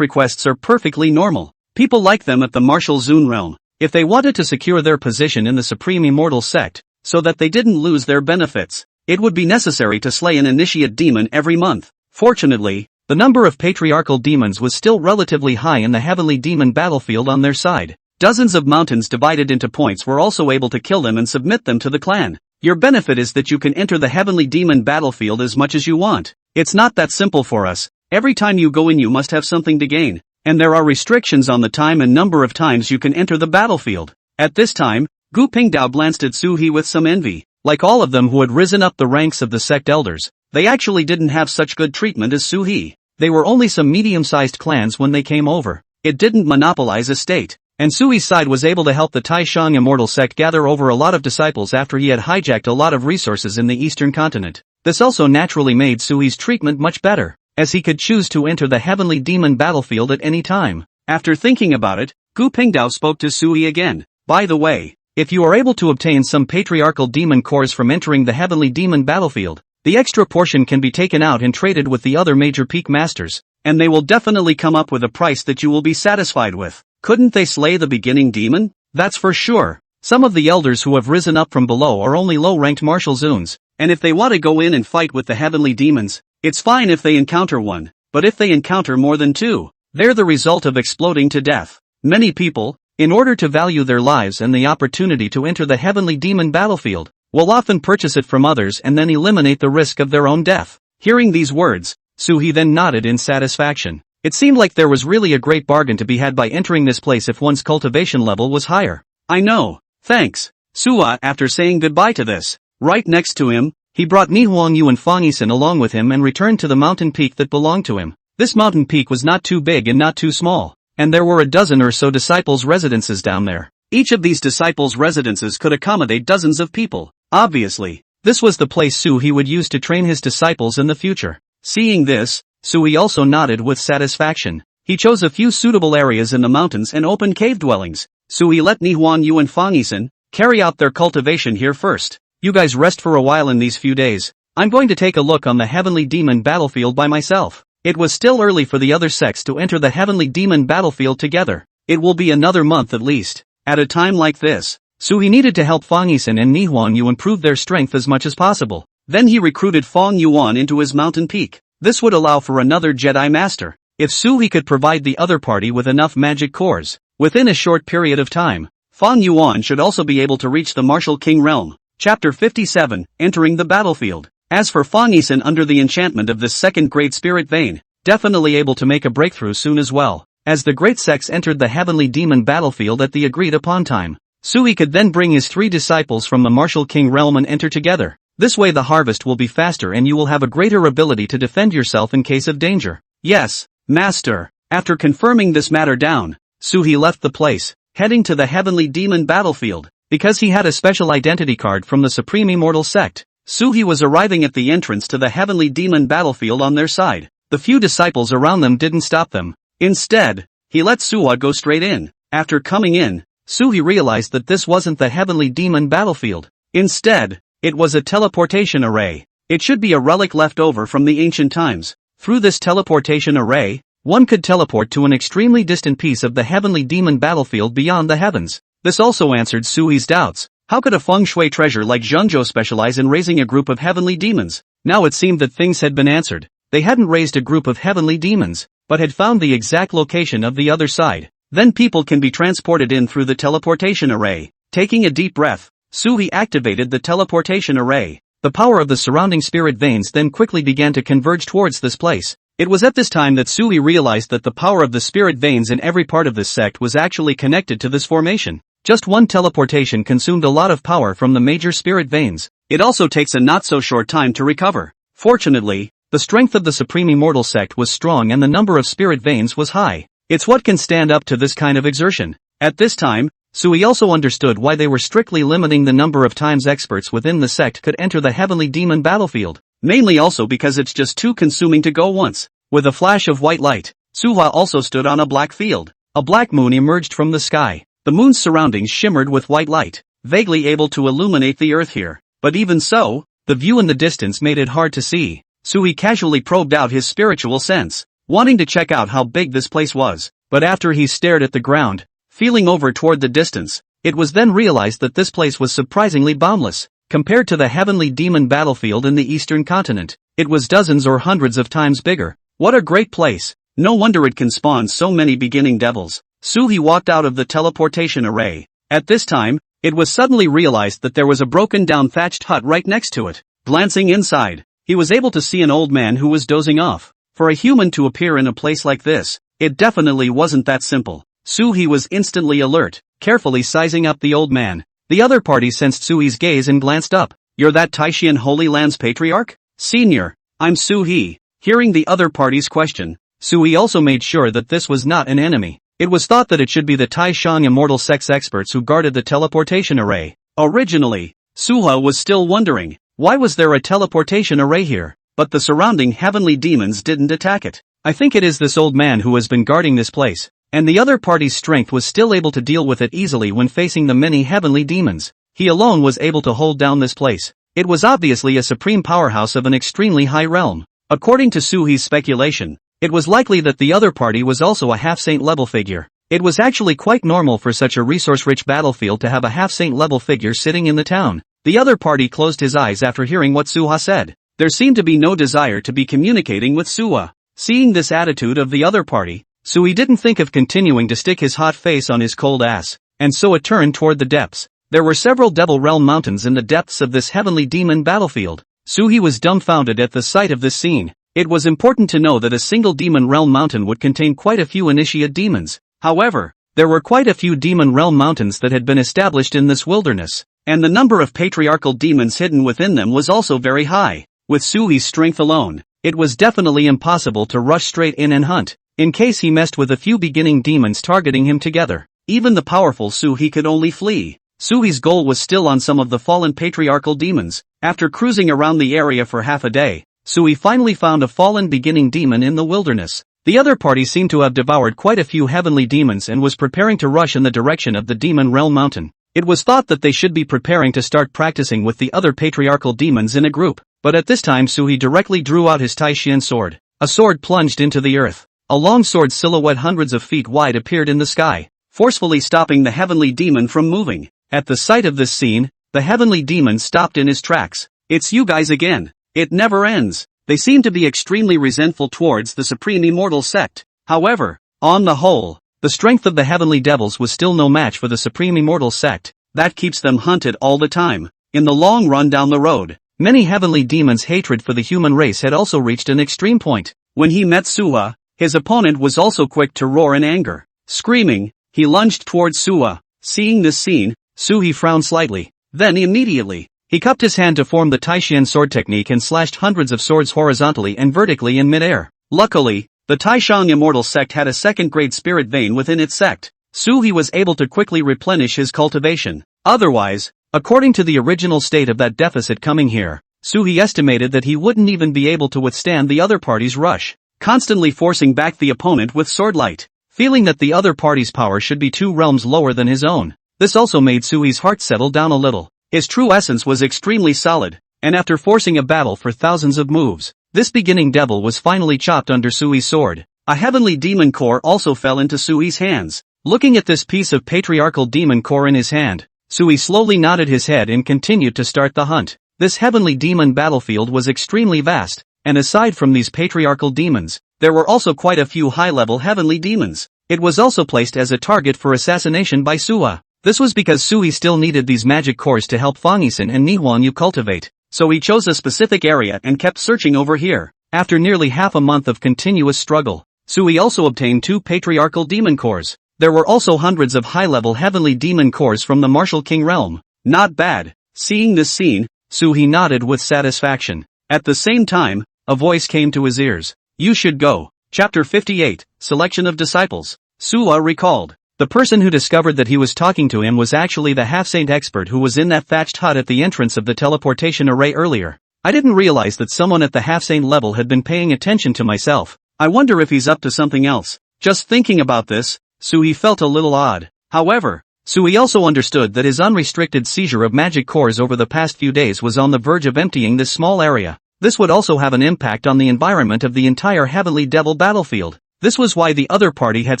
requests are perfectly normal. People like them at the martial Zun realm. If they wanted to secure their position in the supreme immortal sect, so that they didn't lose their benefits, it would be necessary to slay an initiate demon every month. Fortunately, the number of patriarchal demons was still relatively high in the heavenly demon battlefield on their side. Dozens of mountains divided into points were also able to kill them and submit them to the clan. Your benefit is that you can enter the heavenly demon battlefield as much as you want. It's not that simple for us. Every time you go in you must have something to gain, and there are restrictions on the time and number of times you can enter the battlefield. At this time, Gu Pingdao glanced at Su He with some envy. Like all of them who had risen up the ranks of the sect elders, they actually didn't have such good treatment as Su He. They were only some medium-sized clans when they came over. It didn't monopolize a state. And Sui's side was able to help the Taishang immortal sect gather over a lot of disciples after he had hijacked a lot of resources in the eastern continent. This also naturally made Sui's treatment much better, as he could choose to enter the heavenly demon battlefield at any time. After thinking about it, Gu Pingdao spoke to Sui again. By the way, if you are able to obtain some patriarchal demon cores from entering the heavenly demon battlefield, the extra portion can be taken out and traded with the other major peak masters, and they will definitely come up with a price that you will be satisfied with. Couldn't they slay the beginning demon? That's for sure. Some of the elders who have risen up from below are only low-ranked martial Zuns, and if they want to go in and fight with the heavenly demons, it's fine if they encounter one, but if they encounter more than two, they're the result of exploding to death. Many people, in order to value their lives and the opportunity to enter the heavenly demon battlefield, will often purchase it from others and then eliminate the risk of their own death. Hearing these words, Su-He then nodded in satisfaction. It seemed like there was really a great bargain to be had by entering this place if one's cultivation level was higher. I know, thanks. Sua, after saying goodbye to this, right next to him, he brought Nihongyou and Fong Yuan along with him and returned to the mountain peak that belonged to him. This mountain peak was not too big and not too small, and there were a dozen or so disciples' residences down there. Each of these disciples' residences could accommodate dozens of people. Obviously, this was the place Su-He would use to train his disciples in the future. Seeing this, Su-He also nodded with satisfaction. He chose a few suitable areas in the mountains and open cave dwellings. Su-He let Nihongyou and Fong Yuan carry out their cultivation here first. You guys rest for a while in these few days. I'm going to take a look on the heavenly demon battlefield by myself. It was still early for the other sects to enter the heavenly demon battlefield together. It will be another month at least. At a time like this, Su-He needed to help Fong Yuan and Nihongyou improve their strength as much as possible. Then he recruited Fong Yuan into his mountain peak. This would allow for another Jedi Master. If Su-He could provide the other party with enough magic cores, within a short period of time, Fong Yuan should also be able to reach the Martial King realm. Chapter 57, Entering the Battlefield. As for Fong Yuan under the enchantment of this second great spirit vein, definitely able to make a breakthrough soon as well. As the great sects entered the heavenly demon battlefield at the agreed upon time, Su-He could then bring his 3 disciples from the Martial King realm and enter together. This way the harvest will be faster and you will have a greater ability to defend yourself in case of danger. Yes, Master. After confirming this matter down, Su-He left the place, heading to the heavenly demon battlefield. Because he had a special identity card from the Supreme Immortal Sect, Su-He was arriving at the entrance to the heavenly demon battlefield on their side. The few disciples around them didn't stop them. Instead, he let Suwa go straight in. After coming in, Su-He realized that this wasn't the heavenly demon battlefield. Instead, it was a teleportation array. It should be a relic left over from the ancient times. Through this teleportation array, one could teleport to an extremely distant piece of the heavenly demon battlefield beyond the heavens. This also answered Su-He's doubts. How could a feng shui treasure like Zhengzhou specialize in raising a group of heavenly demons? Now it seemed that things had been answered. They hadn't raised a group of heavenly demons, but had found the exact location of the other side. Then people can be transported in through the teleportation array. Taking a deep breath, Su-He activated the teleportation array. The power of the surrounding spirit veins then quickly began to converge towards this place. It was at this time that Su-He realized that the power of the spirit veins in every part of this sect was actually connected to this formation. Just one teleportation consumed a lot of power from the major spirit veins. It also takes a not so short time to recover. Fortunately, the strength of the Supreme Immortal Sect was strong and the number of spirit veins was high. It's what can stand up to this kind of exertion. At this time, Sui also understood why they were strictly limiting the number of times experts within the sect could enter the heavenly demon battlefield, mainly also because it's just too consuming to go once. With a flash of white light, Suha also stood on a black field. A black moon emerged from the sky. The moon's surroundings shimmered with white light, vaguely able to illuminate the earth here. But even so, the view in the distance made it hard to see. Sui casually probed out his spiritual sense, wanting to check out how big this place was. But after he stared at the ground, feeling over toward the distance, it was then realized that this place was surprisingly boundless. Compared to the heavenly demon battlefield in the eastern continent, it was dozens or hundreds of times bigger. What a great place! No wonder it can spawn so many beginning devils. Suhi walked out of the teleportation array. At this time, it was suddenly realized that there was a broken down thatched hut right next to it. Glancing inside, he was able to see an old man who was dozing off. For a human to appear in a place like this, it definitely wasn't that simple. Suhi was instantly alert, carefully sizing up the old man. The other party sensed Sui's gaze and glanced up. "You're that Taishian Holy Land's patriarch? Senior, I'm Suhi." Hearing the other party's question, Sui also made sure that this was not an enemy. It was thought that it should be the Taishan Immortal Sex experts who guarded the teleportation array. Originally, Suha was still wondering, why was there a teleportation array here? But the surrounding heavenly demons didn't attack it. "I think it is this old man who has been guarding this place." And the other party's strength was still able to deal with it easily when facing the many heavenly demons. He alone was able to hold down this place. It was obviously a supreme powerhouse of an extremely high realm. According to Suhi's speculation, it was likely that the other party was also a half-saint level figure. It was actually quite normal for such a resource-rich battlefield to have a half-saint level figure sitting in the town. The other party closed his eyes after hearing what Suha said. There seemed to be no desire to be communicating with Suha. Seeing this attitude of the other party, Sui didn't think of continuing to stick his hot face on his cold ass, and so it turned toward the depths. There were several Devil Realm mountains in the depths of this heavenly demon battlefield. Suhi was dumbfounded at the sight of this scene. It was important to know that a single Demon Realm mountain would contain quite a few initiate demons. However, there were quite a few Demon Realm mountains that had been established in this wilderness, and the number of patriarchal demons hidden within them was also very high. With Suhi's strength alone, it was definitely impossible to rush straight in and hunt, in case he messed with a few beginning demons targeting him together. Even the powerful Suhi could only flee. Suhi's goal was still on some of the fallen patriarchal demons. After cruising around the area for half a day, Sui finally found a fallen beginning demon in the wilderness. The other party seemed to have devoured quite a few heavenly demons and was preparing to rush in the direction of the Demon Realm mountain. It was thought that they should be preparing to start practicing with the other patriarchal demons in a group, but at this time Sui directly drew out his Taishian sword. A sword plunged into the earth. A long sword silhouette hundreds of feet wide appeared in the sky, forcefully stopping the heavenly demon from moving. At the sight of this scene, the heavenly demon stopped in his tracks. "It's you guys again. It never ends." They seem to be extremely resentful towards the Supreme Immortal Sect. However, on the whole, the strength of the heavenly devils was still no match for the Supreme Immortal Sect. That keeps them hunted all the time. In the long run down the road, many heavenly demons' hatred for the human race had also reached an extreme point. When he met Suha, his opponent was also quick to roar in anger. Screaming, he lunged towards Suha. Seeing this scene, Suhi frowned slightly. Then immediately, he cupped his hand to form the Taishian sword technique and slashed hundreds of swords horizontally and vertically in midair. Luckily, the Taishan Immortal Sect had a second-grade spirit vein within its sect. Suhi was able to quickly replenish his cultivation. Otherwise, according to the original state of that deficit coming here, Suhi estimated that he wouldn't even be able to withstand the other party's rush, constantly forcing back the opponent with swordlight, feeling that the other party's power should be 2 realms lower than his own. This also made Sui's heart settle down a little. His true essence was extremely solid, and after forcing a battle for thousands of moves, this beginning devil was finally chopped under Sui's sword. A heavenly demon core also fell into Sui's hands. Looking at this piece of patriarchal demon core in his hand, Sui slowly nodded his head and continued to start the hunt. This heavenly demon battlefield was extremely vast, and aside from these patriarchal demons, there were also quite a few high-level heavenly demons. It was also placed as a target for assassination by Suha. This was because Sui still needed these magic cores to help Fong Yuan and Nihwan Yu cultivate, so he chose a specific area and kept searching over here. After nearly half a month of continuous struggle, Sui also obtained 2 patriarchal demon cores. There were also hundreds of high-level heavenly demon cores from the Martial King realm. Not bad. Seeing this scene, Sui nodded with satisfaction. At the same time, a voice came to his ears. You should go. Chapter 58, Selection of Disciples. Sua recalled. The person who discovered that he was talking to him was actually the half-saint expert who was in that thatched hut at the entrance of the teleportation array earlier. I didn't realize that someone at the half-saint level had been paying attention to myself. I wonder if he's up to something else. Just thinking about this, Sui felt a little odd. However, Sui also understood that his unrestricted seizure of magic cores over the past few days was on the verge of emptying this small area. This would also have an impact on the environment of the entire Heavenly Devil battlefield. This was why the other party had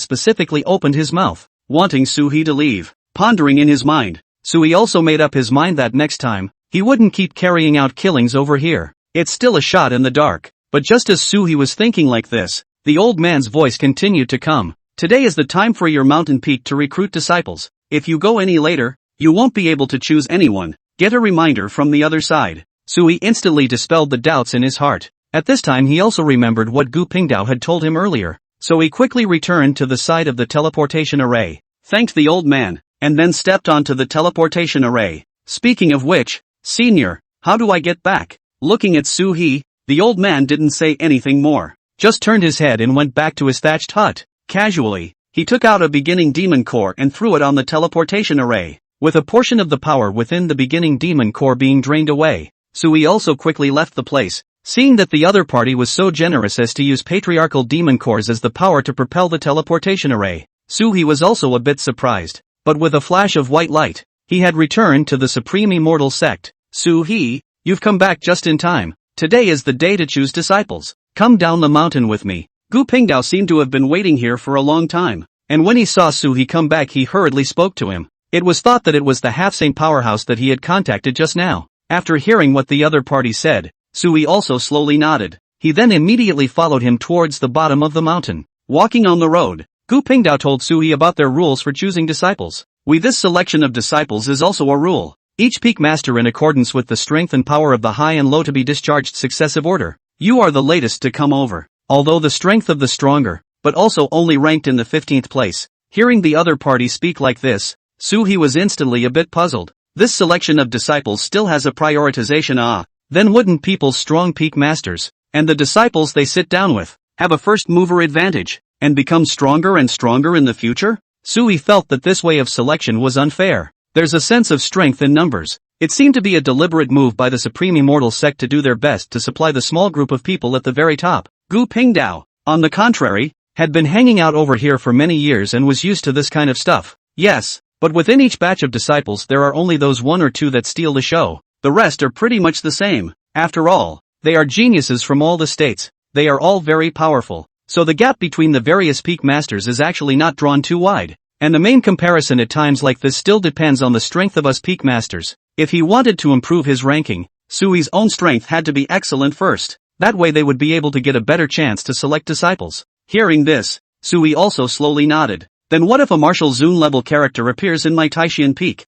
specifically opened his mouth, wanting Sui to leave. Pondering in his mind, Sui also made up his mind that next time, he wouldn't keep carrying out killings over here. It's still a shot in the dark. But just as Sui was thinking like this, the old man's voice continued to come. Today is the time for your mountain peak to recruit disciples. If you go any later, you won't be able to choose anyone. Get a reminder from the other side. Sui instantly dispelled the doubts in his heart. At this time he also remembered what Gu Pingdao had told him earlier. So he quickly returned to the side of the teleportation array, thanked the old man, and then stepped onto the teleportation array. Speaking of which, Senior, how do I get back? Looking at Su-hee, the old man didn't say anything more, just turned his head and went back to his thatched hut. Casually, he took out a beginning demon core and threw it on the teleportation array. With a portion of the power within the beginning demon core being drained away, Sui also quickly left the place. Seeing that the other party was so generous as to use patriarchal demon cores as the power to propel the teleportation array, Su-hee was also a bit surprised. But with a flash of white light, he had returned to the Supreme Immortal Sect. Su-hee, you've come back just in time. Today is the day to choose disciples. Come down the mountain with me. Gu Pingdao seemed to have been waiting here for a long time, and when he saw Su-hee come back he hurriedly spoke to him. It was thought that it was the half-saint powerhouse that he had contacted just now. After hearing what the other party said, Sui also slowly nodded. He then immediately followed him towards the bottom of the mountain. Walking on the road, Gu Pingdao told Sui about their rules for choosing disciples. This selection of disciples is also a rule. Each peak master in accordance with the strength and power of the high and low to be discharged successive order. You are the latest to come over. Although the strength of the stronger, but also only ranked in the 15th place. Hearing the other party speak like this, Su-hee was instantly a bit puzzled. This selection of disciples still has a prioritization. Then wouldn't people's strong peak masters, and the disciples they sit down with, have a first mover advantage, and become stronger and stronger in the future? Sui felt that this way of selection was unfair. There's a sense of strength in numbers. It seemed to be a deliberate move by the Supreme Immortal Sect to do their best to supply the small group of people at the very top. Gu Pingdao, on the contrary, had been hanging out over here for many years and was used to this kind of stuff. Yes, but within each batch of disciples there are only those one or two that steal the show. The rest are pretty much the same. After all, they are geniuses from all the states. They are all very powerful. So the gap between the various peak masters is actually not drawn too wide. And the main comparison at times like this still depends on the strength of us peak masters. If he wanted to improve his ranking, Sui's own strength had to be excellent first. That way they would be able to get a better chance to select disciples. Hearing this, Sui also slowly nodded. Then what if a Martial Zune level character appears in my Taishian peak?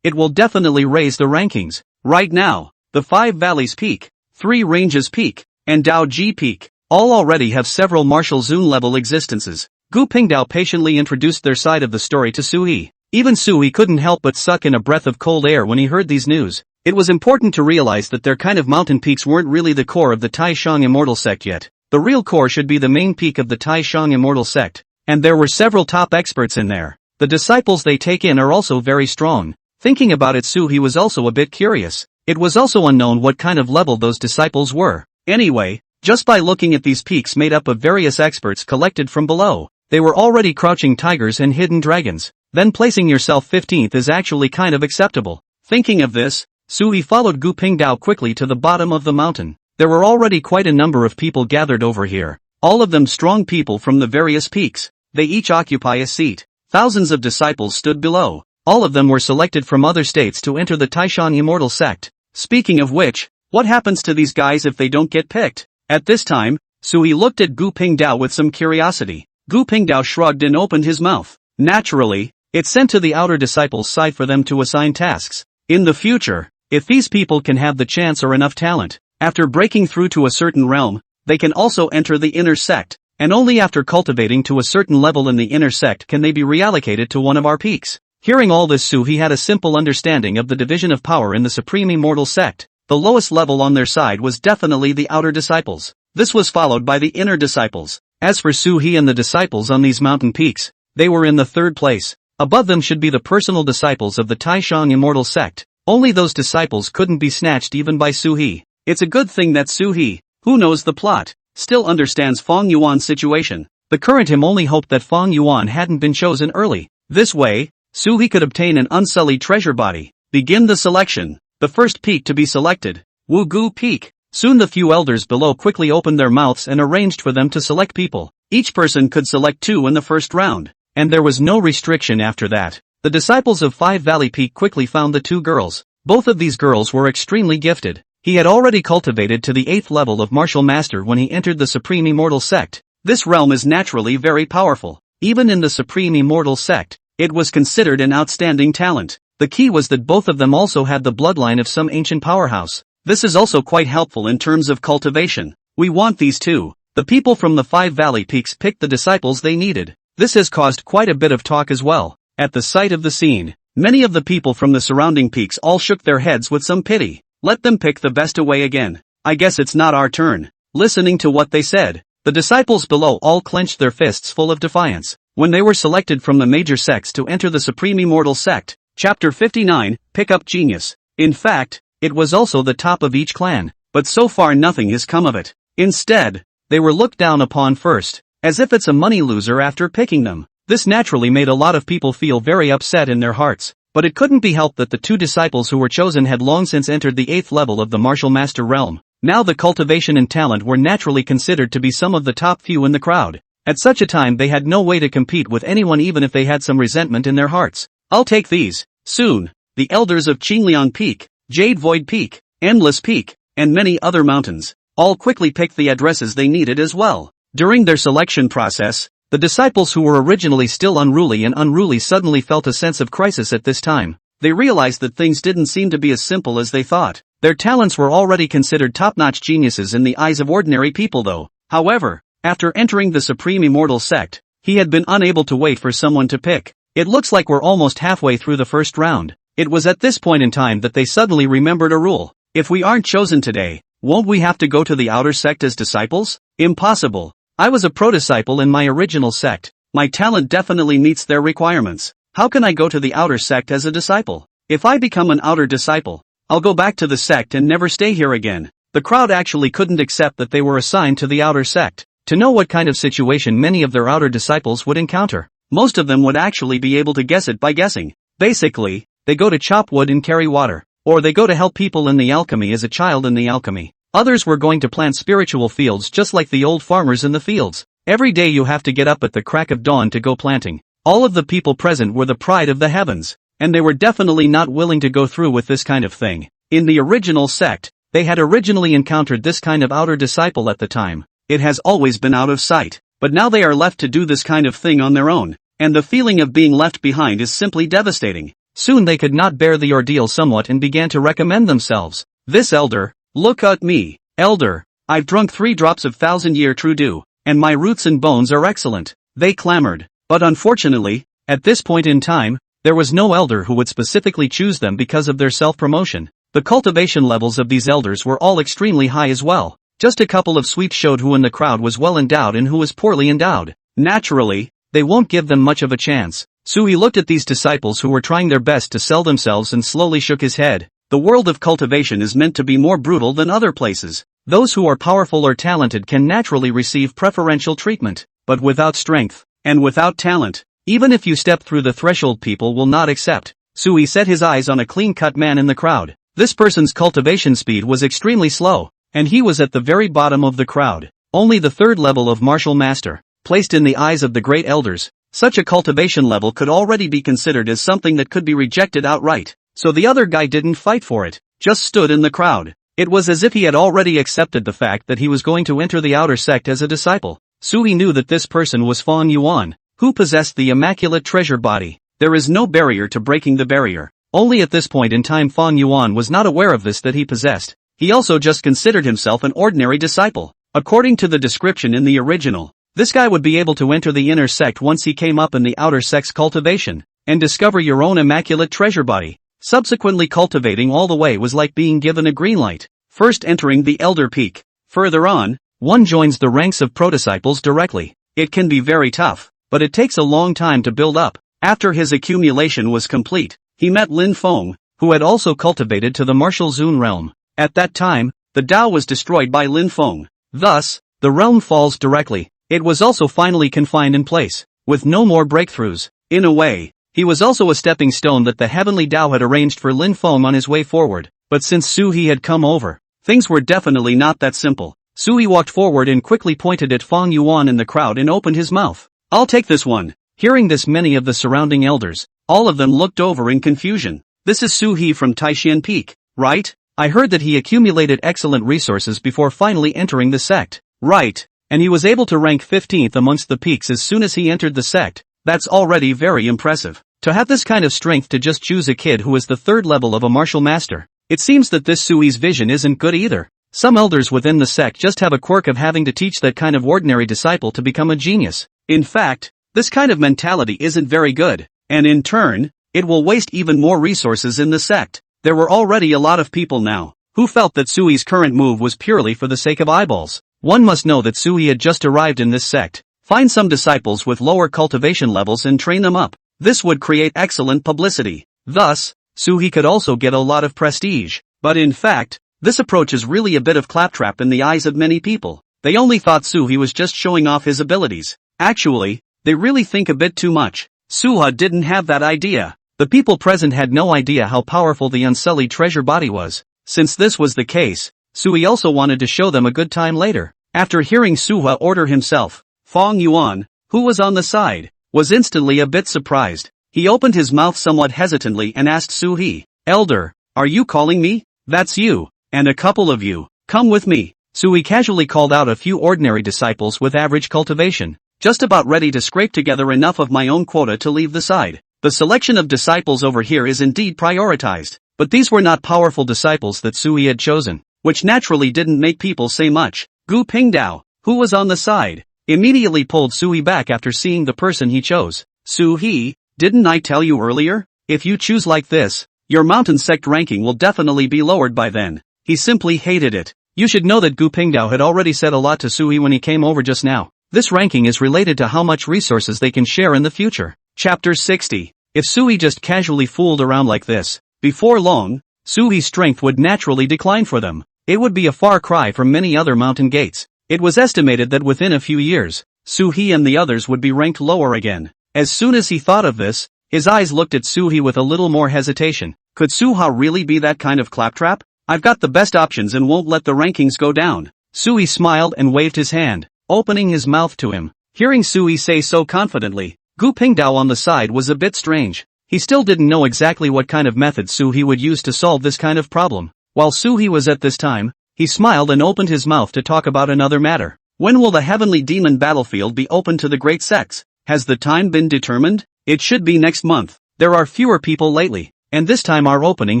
It will definitely raise the rankings. Right now, the 5 Valleys peak, 3 Ranges peak, and Dao Ji peak, all already have several Martial Zune level existences. Gu Pingdao patiently introduced their side of the story to Sui. Even Sui couldn't help but suck in a breath of cold air when he heard these news. It was important to realize that their kind of mountain peaks weren't really the core of the Taishang Immortal Sect yet. The real core should be the main peak of the Taishang Immortal Sect. And there were several top experts in there. The disciples they take in are also very strong. Thinking about it, Sui was also a bit curious. It was also unknown what kind of level those disciples were. Anyway, just by looking at these peaks made up of various experts collected from below, they were already crouching tigers and hidden dragons. Then placing yourself 15th is actually kind of acceptable. Thinking of this, Sui followed Gu Pingdao quickly to the bottom of the mountain. There were already quite a number of people gathered over here. All of them strong people from the various peaks. They each occupy a seat. Thousands of disciples stood below. All of them were selected from other states to enter the Taishan Immortal Sect. Speaking of which, what happens to these guys if they don't get picked? At this time, Sui looked at Gu Pingdao with some curiosity. Gu Pingdao shrugged and opened his mouth. Naturally, it's sent to the outer disciples' side for them to assign tasks. In the future, if these people can have the chance or enough talent, after breaking through to a certain realm, they can also enter the inner sect, and only after cultivating to a certain level in the inner sect can they be reallocated to one of our peaks. Hearing all this, Sui had a simple understanding of the division of power in the Supreme Immortal Sect. the lowest level on their side was definitely the outer disciples. This was followed by the inner disciples. As for Su-He and the disciples on these mountain peaks, they were in the third place. Above them should be the personal disciples of the Taishang immortal sect. Only those disciples couldn't be snatched even by Su-He. It's a good thing that Su-He, who knows the plot, still understands Fong Yuan's situation. The current him only hoped that Fong Yuan hadn't been chosen early. This way, Su-He could obtain an unsullied treasure body. Begin the selection. The first peak to be selected, Wu-Gu Peak. Soon the few elders below quickly opened their mouths and arranged for them to select people. Each person could select 2 in the first round, and there was no restriction after that. The disciples of Five Valley Peak quickly found the 2 girls. Both of these girls were extremely gifted. He had already cultivated to the 8th level of martial master when he entered the Supreme Immortal Sect. This realm is naturally very powerful. Even in the Supreme Immortal Sect, it was considered an outstanding talent. The key was that both of them also had the bloodline of some ancient powerhouse. This is also quite helpful in terms of cultivation. We want these 2. The people from the Five Valley Peaks picked the disciples they needed. This has caused quite a bit of talk as well. At the sight of the scene, many of the people from the surrounding peaks all shook their heads with some pity. Let them pick the best away again. I guess it's not our turn. Listening to what they said, the disciples below all clenched their fists full of defiance. When they were selected from the major sects to enter the Supreme Immortal Sect, Chapter 59, Pick Up Genius. In fact, it was also the top of each clan, but so far nothing has come of it. Instead, they were looked down upon first, as if it's a money loser after picking them. This naturally made a lot of people feel very upset in their hearts, but it couldn't be helped that the 2 disciples who were chosen had long since entered the 8th level of the martial master realm. Now the cultivation and talent were naturally considered to be some of the top few in the crowd. At such a time they had no way to compete with anyone even if they had some resentment in their hearts. I'll take these. Soon, the elders of Qingliang Peak, Jade Void Peak, Endless Peak, and many other mountains, all quickly picked the addresses they needed as well. During their selection process, the disciples who were originally still unruly suddenly felt a sense of crisis at this time. They realized that things didn't seem to be as simple as they thought. Their talents were already considered top-notch geniuses in the eyes of ordinary people though. However, after entering the Supreme Immortal Sect, he had been unable to wait for someone to pick. It looks like we're almost halfway through the first round. It was at this point in time that they suddenly remembered a rule. If we aren't chosen today, won't we have to go to the outer sect as disciples? Impossible. I was a pro-disciple in my original sect. My talent definitely meets their requirements. How can I go to the outer sect as a disciple? If I become an outer disciple, I'll go back to the sect and never stay here again. The crowd actually couldn't accept that they were assigned to the outer sect. To know what kind of situation many of their outer disciples would encounter, most of them would actually be able to guess it by guessing. Basically, they go to chop wood and carry water, or they go to help people in the alchemy as a child in the alchemy. Others were going to plant spiritual fields just like the old farmers in the fields. Every day you have to get up at the crack of dawn to go planting. All of the people present were the pride of the heavens, and they were definitely not willing to go through with this kind of thing. In the original sect, they had originally encountered this kind of outer disciple at the time. It has always been out of sight, but now they are left to do this kind of thing on their own, and the feeling of being left behind is simply devastating. Soon they could not bear the ordeal somewhat and began to recommend themselves. This elder, look at me, elder, I've drunk 3 drops of 1,000-year true dew, and my roots and bones are excellent, they clamored. But unfortunately, at this point in time, there was no elder who would specifically choose them because of their self-promotion. The cultivation levels of these elders were all extremely high as well. Just a couple of sweeps showed who in the crowd was well endowed and who was poorly endowed. Naturally, they won't give them much of a chance. So he looked at these disciples who were trying their best to sell themselves and slowly shook his head. The world of cultivation is meant to be more brutal than other places. Those who are powerful or talented can naturally receive preferential treatment, but without strength, and without talent, even if you step through the threshold, people will not accept. Sui set his eyes on a clean-cut man in the crowd. This person's cultivation speed was extremely slow, and he was at the very bottom of the crowd. Only the 3rd level of martial master, placed in the eyes of the great elders. Such a cultivation level could already be considered as something that could be rejected outright. So the other guy didn't fight for it, just stood in the crowd. It was as if he had already accepted the fact that he was going to enter the outer sect as a disciple. Sui knew that this person was Fong Yuan, who possessed the immaculate treasure body. There is no barrier to breaking the barrier. Only at this point in time Fong Yuan was not aware of this that he possessed. He also just considered himself an ordinary disciple. According to the description in the original, this guy would be able to enter the inner sect once he came up in the outer sect's cultivation, and discover your own immaculate treasure body. Subsequently cultivating all the way was like being given a green light. First entering the Elder Peak. Further on, one joins the ranks of prodisciples directly. It can be very tough, but it takes a long time to build up. After his accumulation was complete, he met Lin Feng, who had also cultivated to the martial Zun realm. At that time, the Dao was destroyed by Lin Feng. Thus, the realm falls directly. It was also finally confined in place, with no more breakthroughs. In a way, he was also a stepping stone that the Heavenly Dao had arranged for Lin Feng on his way forward. But since Su He had come over, things were definitely not that simple. Su He walked forward and quickly pointed at Fong Yuan in the crowd and opened his mouth. "I'll take this one." Hearing this, many of the surrounding elders, all of them looked over in confusion. "This is Su He from Taishan Peak, right? I heard that he accumulated excellent resources before finally entering the sect." "Right, and he was able to rank 15th amongst the peaks as soon as he entered the sect. That's already very impressive. To have this kind of strength to just choose a kid who is the third level of a martial master. It seems that this Sui's vision isn't good either. Some elders within the sect just have a quirk of having to teach that kind of ordinary disciple to become a genius. In fact, this kind of mentality isn't very good, and in turn, it will waste even more resources in the sect." There were already a lot of people now who felt that Sui's current move was purely for the sake of eyeballs. One must know that Sui had just arrived in this sect. Find some disciples with lower cultivation levels and train them up. This would create excellent publicity. Thus, Sui could also get a lot of prestige. But in fact, this approach is really a bit of claptrap in the eyes of many people. They only thought Sui was just showing off his abilities. Actually, they really think a bit too much. Suha didn't have that idea. The people present had no idea how powerful the unsullied treasure body was. Since this was the case, Sui also wanted to show them a good time later. After hearing Suha order himself, Fong Yuan, who was on the side, was instantly a bit surprised. He opened his mouth somewhat hesitantly and asked Suhi, "Elder, are you calling me?" "That's you, and a couple of you, come with me." Sui casually called out a few ordinary disciples with average cultivation, just about ready to scrape together enough of my own quota to leave the side. The selection of disciples over here is indeed prioritized, but these were not powerful disciples that Sui had chosen, which naturally didn't make people say much. Gu Pingdao, who was on the side, immediately pulled Sui back after seeing the person he chose. "Su-He, didn't I tell you earlier? If you choose like this, your mountain sect ranking will definitely be lowered by then." He simply hated it. You should know that Gu Pingdao had already said a lot to Sui when he came over just now. This ranking is related to how much resources they can share in the future. Chapter 60. If Sui just casually fooled around like this, before long, Sui's strength would naturally decline for them. It would be a far cry from many other mountain gates. It was estimated that within a few years, Suhi and the others would be ranked lower again. As soon as he thought of this, his eyes looked at Suhi with a little more hesitation. Could Suha really be that kind of claptrap? "I've got the best options and won't let the rankings go down." Sui smiled and waved his hand, opening his mouth to him. Hearing Sui say so confidently, Gu Pingdao on the side was a bit strange. He still didn't know exactly what kind of method Suhi would use to solve this kind of problem. While Suhi was at this time, he smiled and opened his mouth to talk about another matter. "When will the Heavenly Demon battlefield be open to the great sects? Has the time been determined?" "It should be next month. There are fewer people lately, and this time our opening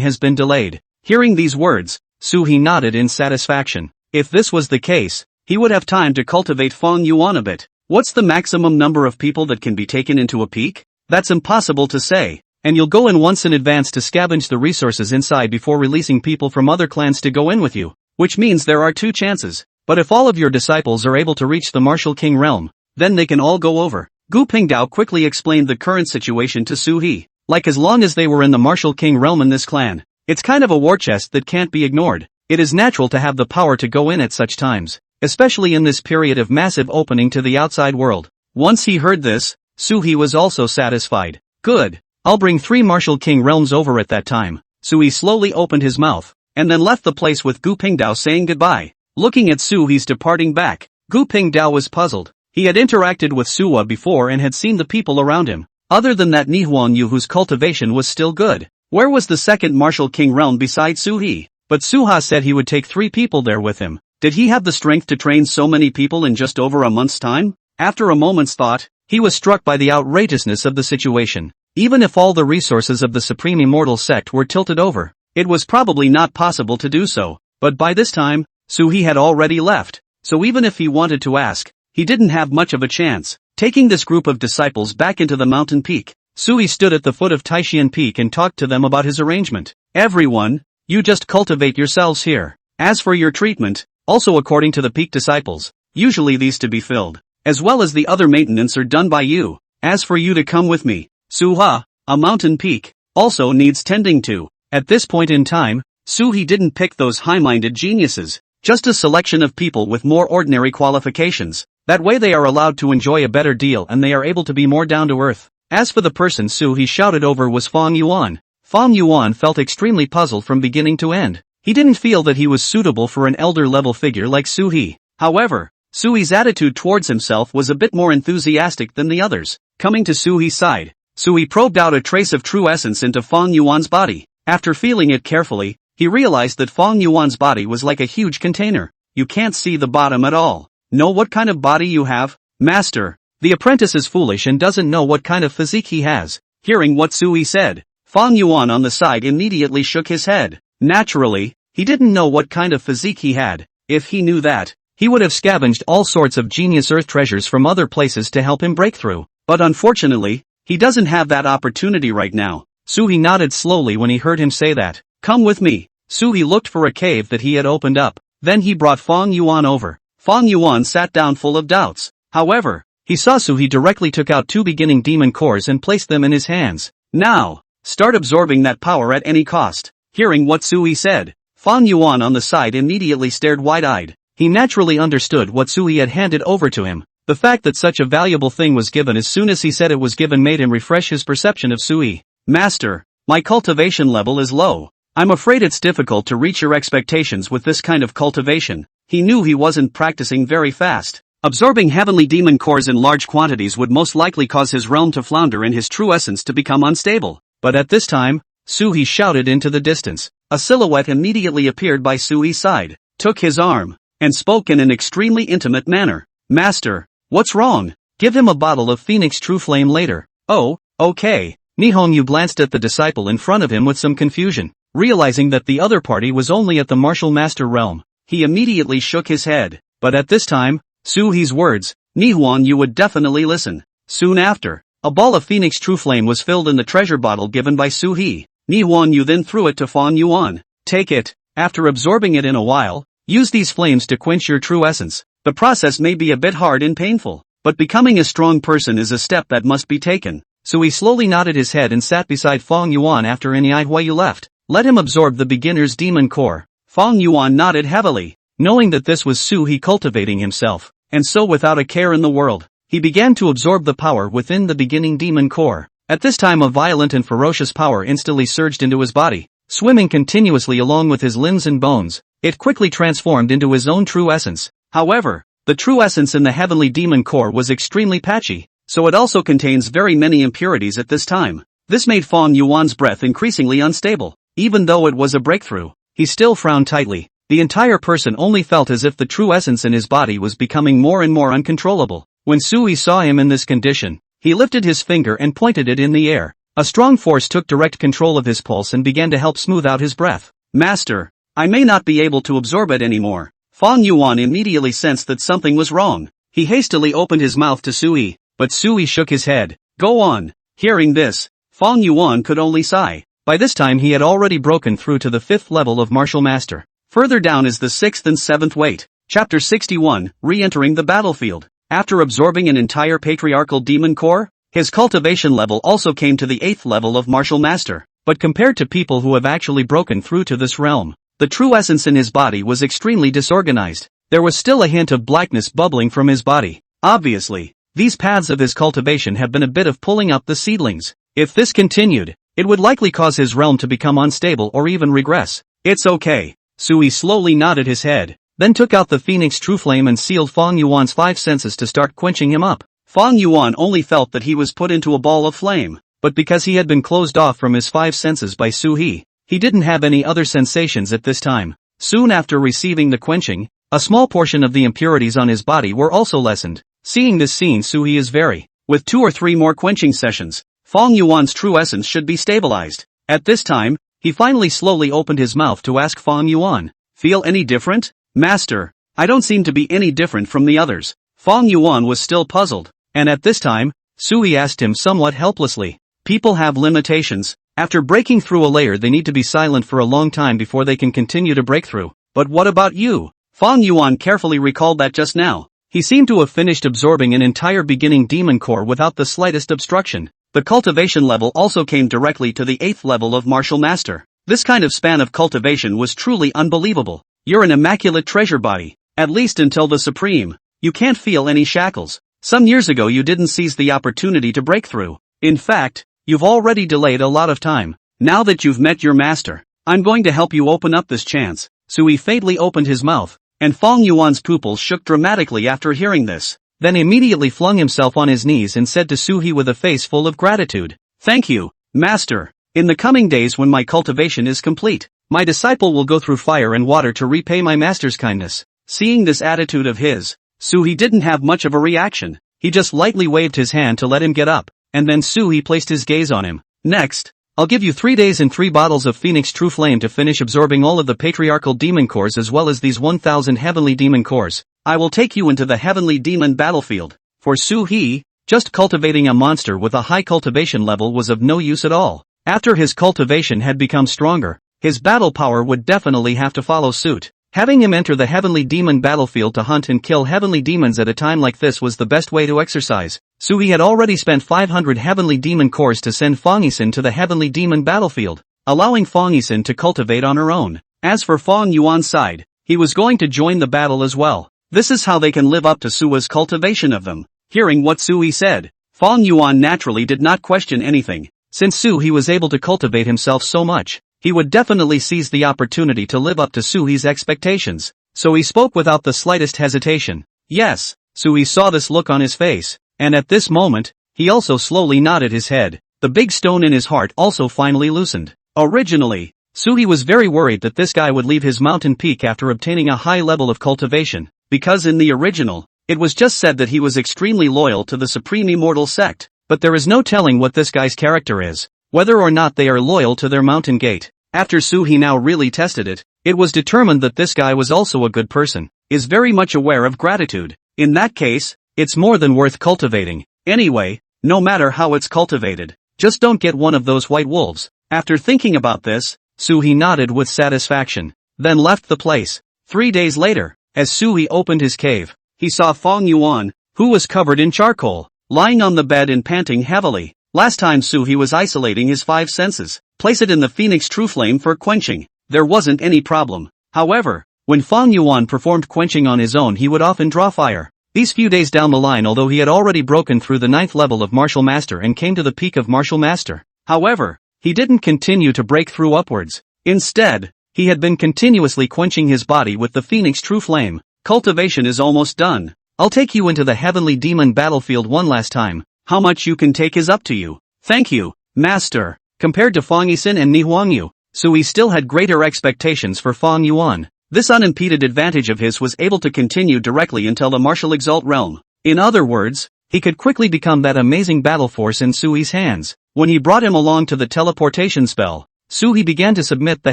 has been delayed." Hearing these words, Suhi nodded in satisfaction. If this was the case, he would have time to cultivate Fong Yuan a bit. What's the maximum number of people that can be taken into a peak? That's impossible to say, and you'll go in once in advance to scavenge the resources inside before releasing people from other clans to go in with you, which means there are two chances. But if all of your disciples are able to reach the Martial King realm, then they can all go over. Gu Pingdao quickly explained the current situation to Suhi. Like as long as they were in the Martial King realm in this clan, it's kind of a war chest that can't be ignored. It is natural to have the power to go in at such times, especially in this period of massive opening to the outside world. Once he heard this, Suhi was also satisfied. Good. I'll bring 3 Martial King realms over at that time. Sui slowly opened his mouth, and then left the place with Gu Pingdao saying goodbye. Looking at Suhi's departing back, Gu Pingdao was puzzled. He had interacted with Suwa before and had seen the people around him. Other than that Nihuan Yu whose cultivation was still good. Where was the second Martial King realm besides Suhi? But Suha said he would take 3 people there with him. Did he have the strength to train so many people in just over a month's time? After a moment's thought, he was struck by the outrageousness of the situation. Even if all the resources of the Supreme Immortal Sect were tilted over, it was probably not possible to do so. But by this time, Suhi had already left, so even if he wanted to ask, he didn't have much of a chance. Taking this group of disciples back into the mountain peak, Sui stood at the foot of Taishan Peak and talked to them about his arrangement. Everyone, you just cultivate yourselves here. As for your treatment, also according to the peak disciples, usually these to be filled, as well as the other maintenance are done by you. As for you to come with me, Suha, a mountain peak, also needs tending to. At this point in time, Suhi didn't pick those high-minded geniuses, just a selection of people with more ordinary qualifications. That way they are allowed to enjoy a better deal and they are able to be more down to earth. As for the person Suhi shouted over was Fong Yuan. Fong Yuan felt extremely puzzled from beginning to end. He didn't feel that he was suitable for an elder-level figure like Suhi. However, Sui's attitude towards himself was a bit more enthusiastic than the others. Coming to Suhi's side, Sui probed out a trace of true essence into Fong Yuan's body. After feeling it carefully, he realized that Fong Yuan's body was like a huge container. You can't see the bottom at all. Know what kind of body you have, master? The apprentice is foolish and doesn't know what kind of physique he has. Hearing what Sui said, Fong Yuan on the side immediately shook his head. Naturally, he didn't know what kind of physique he had. If he knew that, he would have scavenged all sorts of genius earth treasures from other places to help him break through. But unfortunately, he doesn't have that opportunity right now. Suhi nodded slowly when he heard him say that. Come with me. Suhi looked for a cave that he had opened up. Then he brought Fong Yuan over. Fong Yuan sat down full of doubts. However, he saw Suhi directly took out 2 beginning demon cores and placed them in his hands. Now, start absorbing that power at any cost. Hearing what Suhi said, Fong Yuan on the side immediately stared wide-eyed. He naturally understood what Suhi had handed over to him. The fact that such a valuable thing was given as soon as he said it was given made him refresh his perception of Sui. Master, my cultivation level is low. I'm afraid it's difficult to reach your expectations with this kind of cultivation. He knew he wasn't practicing very fast. Absorbing heavenly demon cores in large quantities would most likely cause his realm to flounder and his true essence to become unstable. But at this time, Suhi shouted into the distance. A silhouette immediately appeared by Sui's side, took his arm, and spoke in an extremely intimate manner. Master, what's wrong? Give him a bottle of Phoenix True Flame later. Oh, okay. Nihonyu glanced at the disciple in front of him with some confusion. Realizing that the other party was only at the martial master realm, he immediately shook his head. But at this time, Suhi's words, Nihon you would definitely listen. Soon after, a ball of Phoenix True Flame was filled in the treasure bottle given by Suhi. Nihon you then threw it to Fong Yuan. Take it. After absorbing it in a while, use these flames to quench your true essence. The process may be a bit hard and painful, but becoming a strong person is a step that must be taken. Sui slowly nodded his head and sat beside Fong Yuan after Huayu left. Let him absorb the beginner's demon core. Fong Yuan nodded heavily, knowing that this was Suhi cultivating himself, and so without a care in the world, he began to absorb the power within the beginning demon core. At this time a violent and ferocious power instantly surged into his body, swimming continuously along with his limbs and bones. It quickly transformed into his own true essence. However, the true essence in the heavenly demon core was extremely patchy, so it also contains very many impurities at this time. This made Fong Yuan's breath increasingly unstable. Even though it was a breakthrough, he still frowned tightly. The entire person only felt as if the true essence in his body was becoming more and more uncontrollable. When Sui saw him in this condition, he lifted his finger and pointed it in the air. A strong force took direct control of his pulse and began to help smooth out his breath. Master, I may not be able to absorb it anymore. Fong Yuan immediately sensed that something was wrong. He hastily opened his mouth to Sui, but Sui shook his head. Go on. Hearing this, Fong Yuan could only sigh. By this time he had already broken through to the 5th level of Martial Master. Further down is the 6th and 7th weight. Chapter 61, Re-entering the battlefield. After absorbing an entire patriarchal demon core, his cultivation level also came to the 8th level of Martial Master. But compared to people who have actually broken through to this realm, the true essence in his body was extremely disorganized. There was still a hint of blackness bubbling from his body. Obviously, these paths of his cultivation have been a bit of pulling up the seedlings. If this continued, it would likely cause his realm to become unstable or even regress. It's okay. Sui slowly nodded his head, then took out the Phoenix True Flame and sealed Fong Yuan's 5 senses to start quenching him up. Fong Yuan only felt that he was put into a ball of flame, but because he had been closed off from his 5 senses by Suhi, he didn't have any other sensations at this time. Soon after receiving the quenching, a small portion of the impurities on his body were also lessened. Seeing this scene, Suhi is very. With 2 or 3 more quenching sessions, Fong Yuan's true essence should be stabilized. At this time, he finally slowly opened his mouth to ask Fong Yuan, feel any different? Master, I don't seem to be any different from the others. Fong Yuan was still puzzled, and at this time, Sui asked him somewhat helplessly, People have limitations. After breaking through a layer they need to be silent for a long time before they can continue to break through. But what about you? Fong Yuan carefully recalled that just now. He seemed to have finished absorbing an entire beginning demon core without the slightest obstruction. The cultivation level also came directly to the 8th level of martial master. This kind of span of cultivation was truly unbelievable. You're an immaculate treasure body. At least until the supreme. You can't feel any shackles. Some years ago you didn't seize the opportunity to break through. In fact, you've already delayed a lot of time. Now that you've met your master, I'm going to help you open up this chance. Sui faintly opened his mouth, and Fong Yuan's pupils shook dramatically after hearing this. Then immediately flung himself on his knees and said to Suhi with a face full of gratitude, "Thank you, master. In the coming days when my cultivation is complete, my disciple will go through fire and water to repay my master's kindness." Seeing this attitude of his, Suhi didn't have much of a reaction. He just lightly waved his hand to let him get up, and then Suhi placed his gaze on him. "Next, I'll give you 3 days and 3 bottles of Phoenix True Flame to finish absorbing all of the patriarchal demon cores as well as these 1000 heavenly demon cores. I will take you into the heavenly demon battlefield." For Suhi, just cultivating a monster with a high cultivation level was of no use at all. After his cultivation had become stronger, his battle power would definitely have to follow suit. Having him enter the heavenly demon battlefield to hunt and kill heavenly demons at a time like this was the best way to exercise. Suhi had already spent 500 heavenly demon cores to send Fong Yisin to the heavenly demon battlefield, allowing Fong Yisin to cultivate on her own. As for Fong Yuan's side, he was going to join the battle as well. This is how they can live up to Sua's cultivation of them. Hearing what Sui said, Fong Yuan naturally did not question anything. Since Suhi was able to cultivate himself so much, he would definitely seize the opportunity to live up to Suhi's expectations. So he spoke without the slightest hesitation. Yes, Sui saw this look on his face, and at this moment, he also slowly nodded his head. The big stone in his heart also finally loosened. Originally, Suhi was very worried that this guy would leave his mountain peak after obtaining a high level of cultivation, because in the original, it was just said that he was extremely loyal to the Supreme Immortal Sect, but there is no telling what this guy's character is, whether or not they are loyal to their mountain gate. After Suhi now really tested it, it was determined that this guy was also a good person, is very much aware of gratitude. In that case, it's more than worth cultivating. Anyway, no matter how it's cultivated, just don't get one of those white wolves. After thinking about this, Suhi nodded with satisfaction, then left the place. 3 days later, as Suhi opened his cave, he saw Fong Yuan, who was covered in charcoal, lying on the bed and panting heavily. Last time Suhi was isolating his 5 senses. Place it in the Phoenix True Flame for quenching. There wasn't any problem. However, when Fong Yuan performed quenching on his own he would often draw fire. These few days down the line, although he had already broken through the 9th level of Martial Master and came to the peak of Martial Master, however, he didn't continue to break through upwards. Instead, he had been continuously quenching his body with the Phoenix True Flame. Cultivation is almost done. I'll take you into the heavenly demon battlefield one last time. How much you can take is up to you. Thank you, Master. Compared to Fong Yisin and Ni Huangyu, Sui still had greater expectations for Fong Yuan. This unimpeded advantage of his was able to continue directly until the martial exalt realm. In other words, he could quickly become that amazing battle force in Sui's hands. When he brought him along to the teleportation spell, Sui began to submit the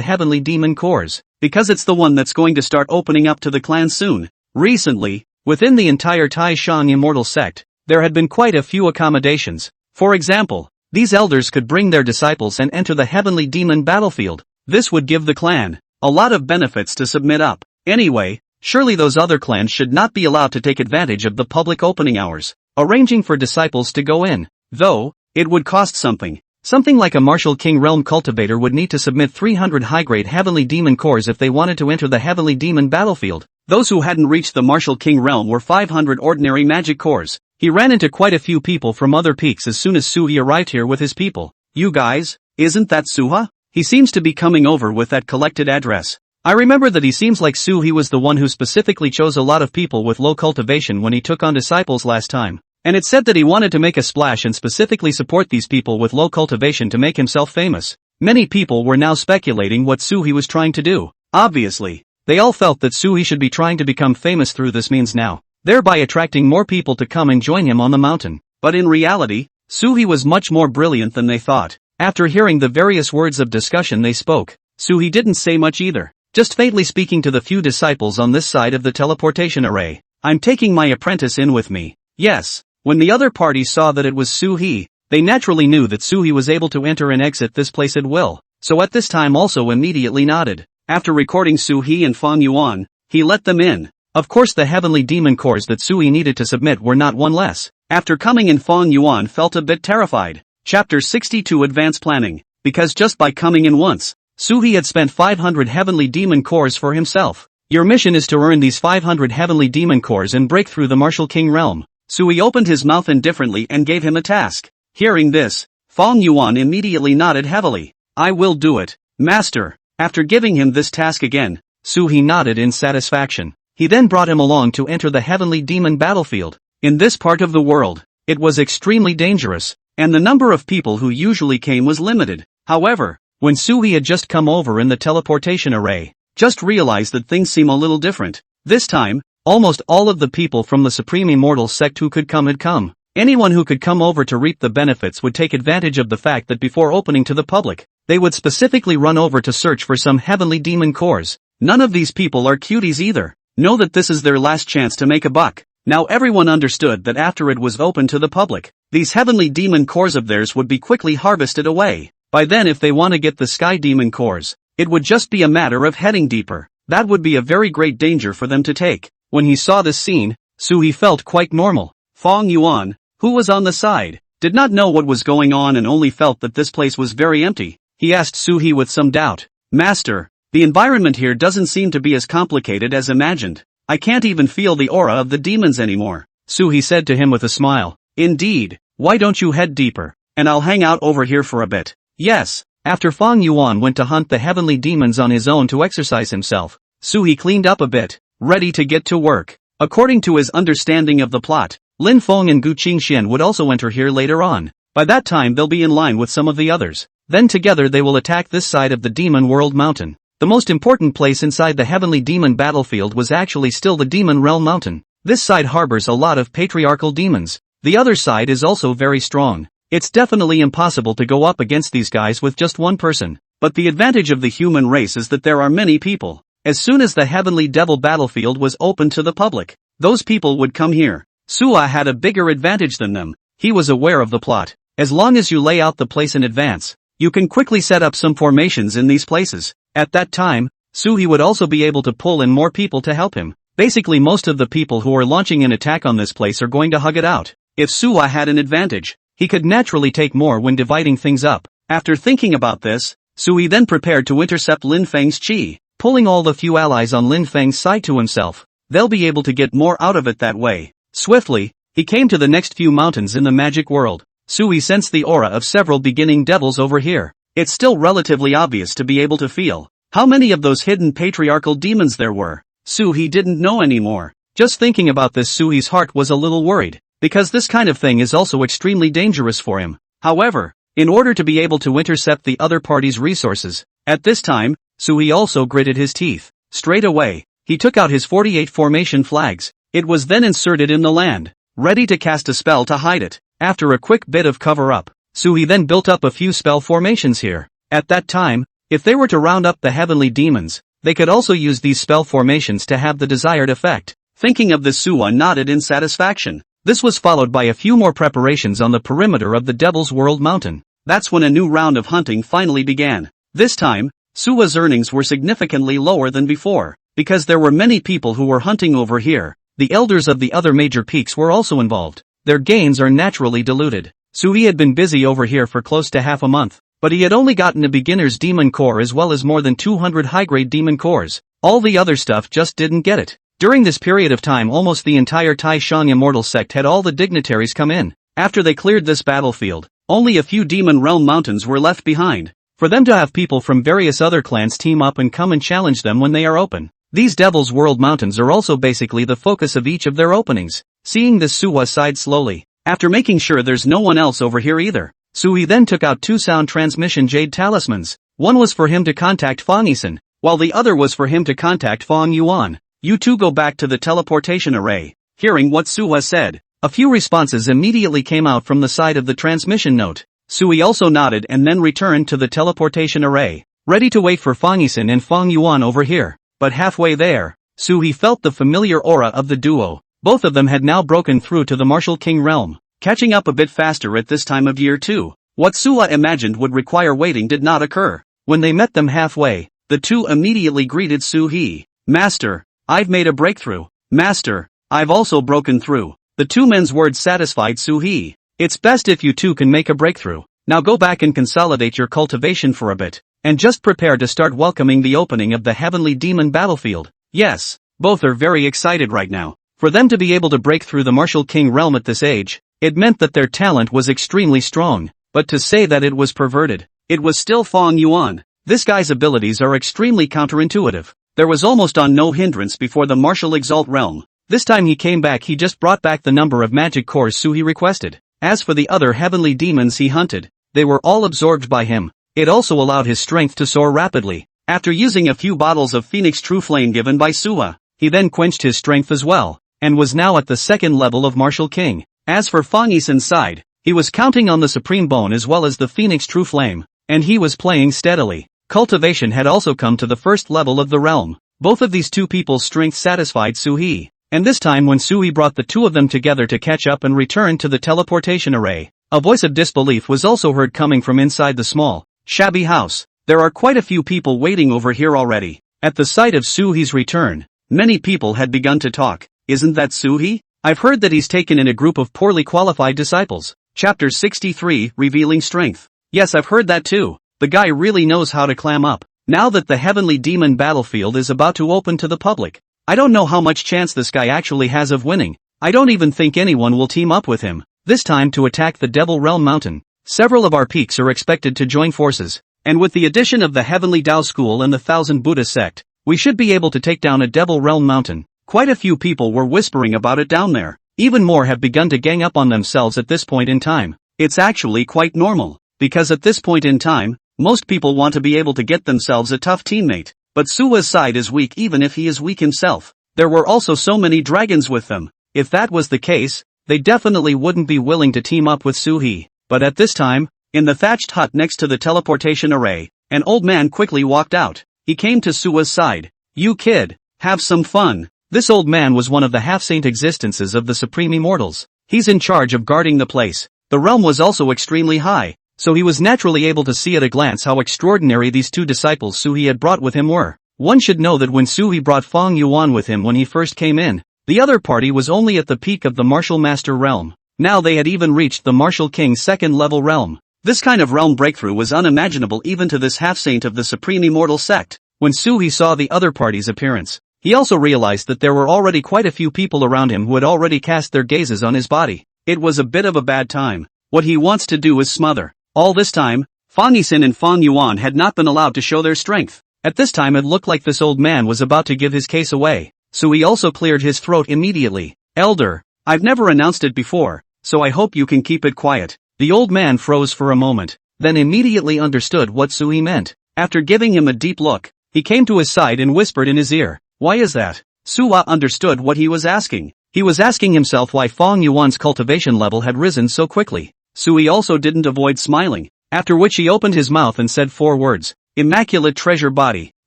heavenly demon cores, because it's the one that's going to start opening up to the clan soon. Recently, within the entire Tai Shang Immortal Sect, there had been quite a few accommodations. For example, these elders could bring their disciples and enter the heavenly demon battlefield. This would give the clan a lot of benefits to submit up. Anyway, surely those other clans should not be allowed to take advantage of the public opening hours, arranging for disciples to go in. Though, it would cost something. Something like a Martial King Realm cultivator would need to submit 300 high-grade heavenly demon cores if they wanted to enter the heavenly demon battlefield. Those who hadn't reached the Martial King Realm were 500 ordinary magic cores. He ran into quite a few people from other peaks as soon as Suhi arrived here with his people. You guys, isn't that Suha? He seems to be coming over with that collected address. I remember that he seems like Suhi was the one who specifically chose a lot of people with low cultivation when he took on disciples last time. And it said that he wanted to make a splash and specifically support these people with low cultivation to make himself famous. Many people were now speculating what Suhi was trying to do. Obviously, they all felt that Suhi should be trying to become famous through this means now, thereby attracting more people to come and join him on the mountain. But in reality, Suhi was much more brilliant than they thought. After hearing the various words of discussion they spoke, Suhi didn't say much either, just faintly speaking to the few disciples on this side of the teleportation array. I'm taking my apprentice in with me. Yes. When the other party saw that it was Suhi, They naturally knew that Suhi was able to enter and exit this place at will, so at this time also immediately nodded. After recording Suhi and Fong Yuan, he let them in. Of course the heavenly demon cores that Suhi needed to submit were not one less. After coming in, Fong Yuan felt a bit terrified. Chapter 62 Advanced Planning. Because just by coming in once, Suhi had spent 500 heavenly demon cores for himself. Your mission is to earn these 500 heavenly demon cores and break through the Martial King realm. Suhi opened his mouth indifferently and gave him a task. Hearing this, Fong Yuan immediately nodded heavily. I will do it, master. After giving him this task again, Suhi nodded in satisfaction. He then brought him along to enter the heavenly demon battlefield. In this part of the world, it was extremely dangerous, and the number of people who usually came was limited. However, when Suhi had just come over in the teleportation array, just realized that things seem a little different. This time, almost all of the people from the Supreme Immortal Sect who could come had come. Anyone who could come over to reap the benefits would take advantage of the fact that before opening to the public, they would specifically run over to search for some heavenly demon cores. None of these people are cuties either. Know that this is their last chance to make a buck. Now everyone understood that after it was open to the public, these heavenly demon cores of theirs would be quickly harvested away. By then if they want to get the sky demon cores, it would just be a matter of heading deeper. That would be a very great danger for them to take. When he saw this scene, Suhi felt quite normal. Fong Yuan, who was on the side, did not know what was going on and only felt that this place was very empty. He asked Suhi with some doubt. Master, the environment here doesn't seem to be as complicated as imagined. I can't even feel the aura of the demons anymore. Suhi said to him with a smile. Indeed, why don't you head deeper, and I'll hang out over here for a bit. Yes. After Fong Yuan went to hunt the heavenly demons on his own to exercise himself, Suhi cleaned up a bit, ready to get to work. According to his understanding of the plot, Lin Feng and Gu Qingxian would also enter here later on. By that time they'll be in line with some of the others. Then together they will attack this side of the Demon World Mountain. The most important place inside the heavenly demon battlefield was actually still the Demon Realm Mountain. This side harbors a lot of patriarchal demons. The other side is also very strong. It's definitely impossible to go up against these guys with just one person. But the advantage of the human race is that there are many people. As soon as the heavenly devil battlefield was open to the public, those people would come here. Sua had a bigger advantage than them. He was aware of the plot. As long as you lay out the place in advance, you can quickly set up some formations in these places. At that time, Suhi would also be able to pull in more people to help him. Basically most of the people who are launching an attack on this place are going to hug it out. If Sua had an advantage, he could naturally take more when dividing things up. After thinking about this, Suhi then prepared to intercept Lin Feng's chi, pulling all the few allies on Lin Feng's side to himself. They'll be able to get more out of it that way. Swiftly, he came to the next few mountains in the magic world. Suhi sensed the aura of several beginning devils over here. It's still relatively obvious to be able to feel how many of those hidden patriarchal demons there were. Suhi didn't know anymore. Just thinking about this, Suhi's heart was a little worried, because this kind of thing is also extremely dangerous for him. However, in order to be able to intercept the other party's resources, at this time, Suhi also gritted his teeth. Straight away, he took out his 48 formation flags. It was then inserted in the land, ready to cast a spell to hide it. After a quick bit of cover-up, Suhi then built up a few spell formations here. At that time, if they were to round up the heavenly demons, they could also use these spell formations to have the desired effect. Thinking of this, Sua nodded in satisfaction. This was followed by a few more preparations on the perimeter of the Devil's World Mountain. That's when a new round of hunting finally began. This time, Sua's earnings were significantly lower than before, because there were many people who were hunting over here. The elders of the other major peaks were also involved. Their gains are naturally diluted. Suhi had been busy over here for close to half a month, but he had only gotten a beginner's demon core as well as more than 200 high-grade demon cores. All the other stuff just didn't get it. During this period of time, almost the entire Taishan Immortal Sect had all the dignitaries come in. After they cleared this battlefield, only a few Demon Realm Mountains were left behind. For them to have people from various other clans team up and come and challenge them when they are open. These Devil's World Mountains are also basically the focus of each of their openings. Seeing this, Sua sighed slowly. After making sure there's no one else over here either, Suhi then took out 2 sound transmission jade talismans. One was for him to contact Fong Yuan, while the other was for him to contact Fong Yuan. You two go back to the teleportation array. Hearing what Sua said, a few responses immediately came out from the side of the transmission note. Suhi also nodded and then returned to the teleportation array, ready to wait for Fong Yuan and Fong Yuan over here. But halfway there, Suhi felt the familiar aura of the duo. Both of them had now broken through to the Martial King realm. catching up a bit faster at this time of year too. What Suwa imagined would require waiting did not occur. When they met them halfway, the two immediately greeted Su-hee. Master, I've made a breakthrough. Master, I've also broken through. The two men's words satisfied Su-hee. It's best if you two can make a breakthrough. Now go back and consolidate your cultivation for a bit, and just prepare to start welcoming the opening of the Heavenly Demon battlefield. Yes, both are very excited right now. For them to be able to break through the Martial King realm at this age, it meant that their talent was extremely strong, but to say that it was perverted, it was still Fong Yuan. This guy's abilities are extremely counterintuitive. There was almost on no hindrance before the Martial Exalt realm. This time he came back, he just brought back the number of magic cores Su-hee requested. As for the other heavenly demons he hunted, they were all absorbed by him. It also allowed his strength to soar rapidly. After using a few bottles of Phoenix True Flame given by Suwa, he then quenched his strength as well, and was now at the second level of Martial King. As for Fong Yisen's side, he was counting on the Supreme Bone as well as the Phoenix True Flame, and he was playing steadily. Cultivation had also come to the first level of the realm. Both of these two people's strength satisfied Su-hee. And this time when Su-hee brought the two of them together to catch up and return to the teleportation array, a voice of disbelief was also heard coming from inside the small, shabby house. There are quite a few people waiting over here already. At the sight of Su-hee's return, many people had begun to talk. Isn't that Su-hee? I've heard that he's taken in a group of poorly qualified disciples. Chapter 63, Revealing Strength. Yes, I've heard that too. The guy really knows how to clam up. Now that the Heavenly Demon battlefield is about to open to the public, I don't know how much chance this guy actually has of winning. I don't even think anyone will team up with him. This time to attack the Devil Realm Mountain. Several of our peaks are expected to join forces, and with the addition of the Heavenly Dao School and the 1000 Buddha Sect, we should be able to take down a Devil Realm Mountain. Quite a few people were whispering about it down there. Even more have begun to gang up on themselves at this point in time. It's actually quite normal, because at this point in time, most people want to be able to get themselves a tough teammate. But Suwa's side is weak even if he is weak himself. There were also so many dragons with them. If that was the case, they definitely wouldn't be willing to team up with Su-hee. But at this time, in the thatched hut next to the teleportation array, an old man quickly walked out. He came to Suwa's side. You kid, have some fun. This old man was one of the half-saint existences of the Supreme Immortals. He's in charge of guarding the place. The realm was also extremely high, so he was naturally able to see at a glance how extraordinary these two disciples Su-hee had brought with him were. One should know that when Su-hee brought Fong Yuan with him when he first came in, the other party was only at the peak of the Martial Master realm. Now they had even reached the Martial King's second level realm. This kind of realm breakthrough was unimaginable even to this half-saint of the Supreme Immortal Sect. When Su-hee saw the other party's appearance, he also realized that there were already quite a few people around him who had already cast their gazes on his body. It was a bit of a bad time. What he wants to do is smother. All this time, Fong Yisen and Fong Yuan had not been allowed to show their strength. At this time it looked like this old man was about to give his case away, so he also cleared his throat immediately. Elder, I've never announced it before, so I hope you can keep it quiet. The old man froze for a moment, then immediately understood what Su-hee meant. After giving him a deep look, he came to his side and whispered in his ear, "Why is that?" Suwa understood what he was asking. He was asking himself why Fong Yuan's cultivation level had risen so quickly. Su-hee also didn't avoid smiling, after which he opened his mouth and said 4 words. Immaculate treasure body.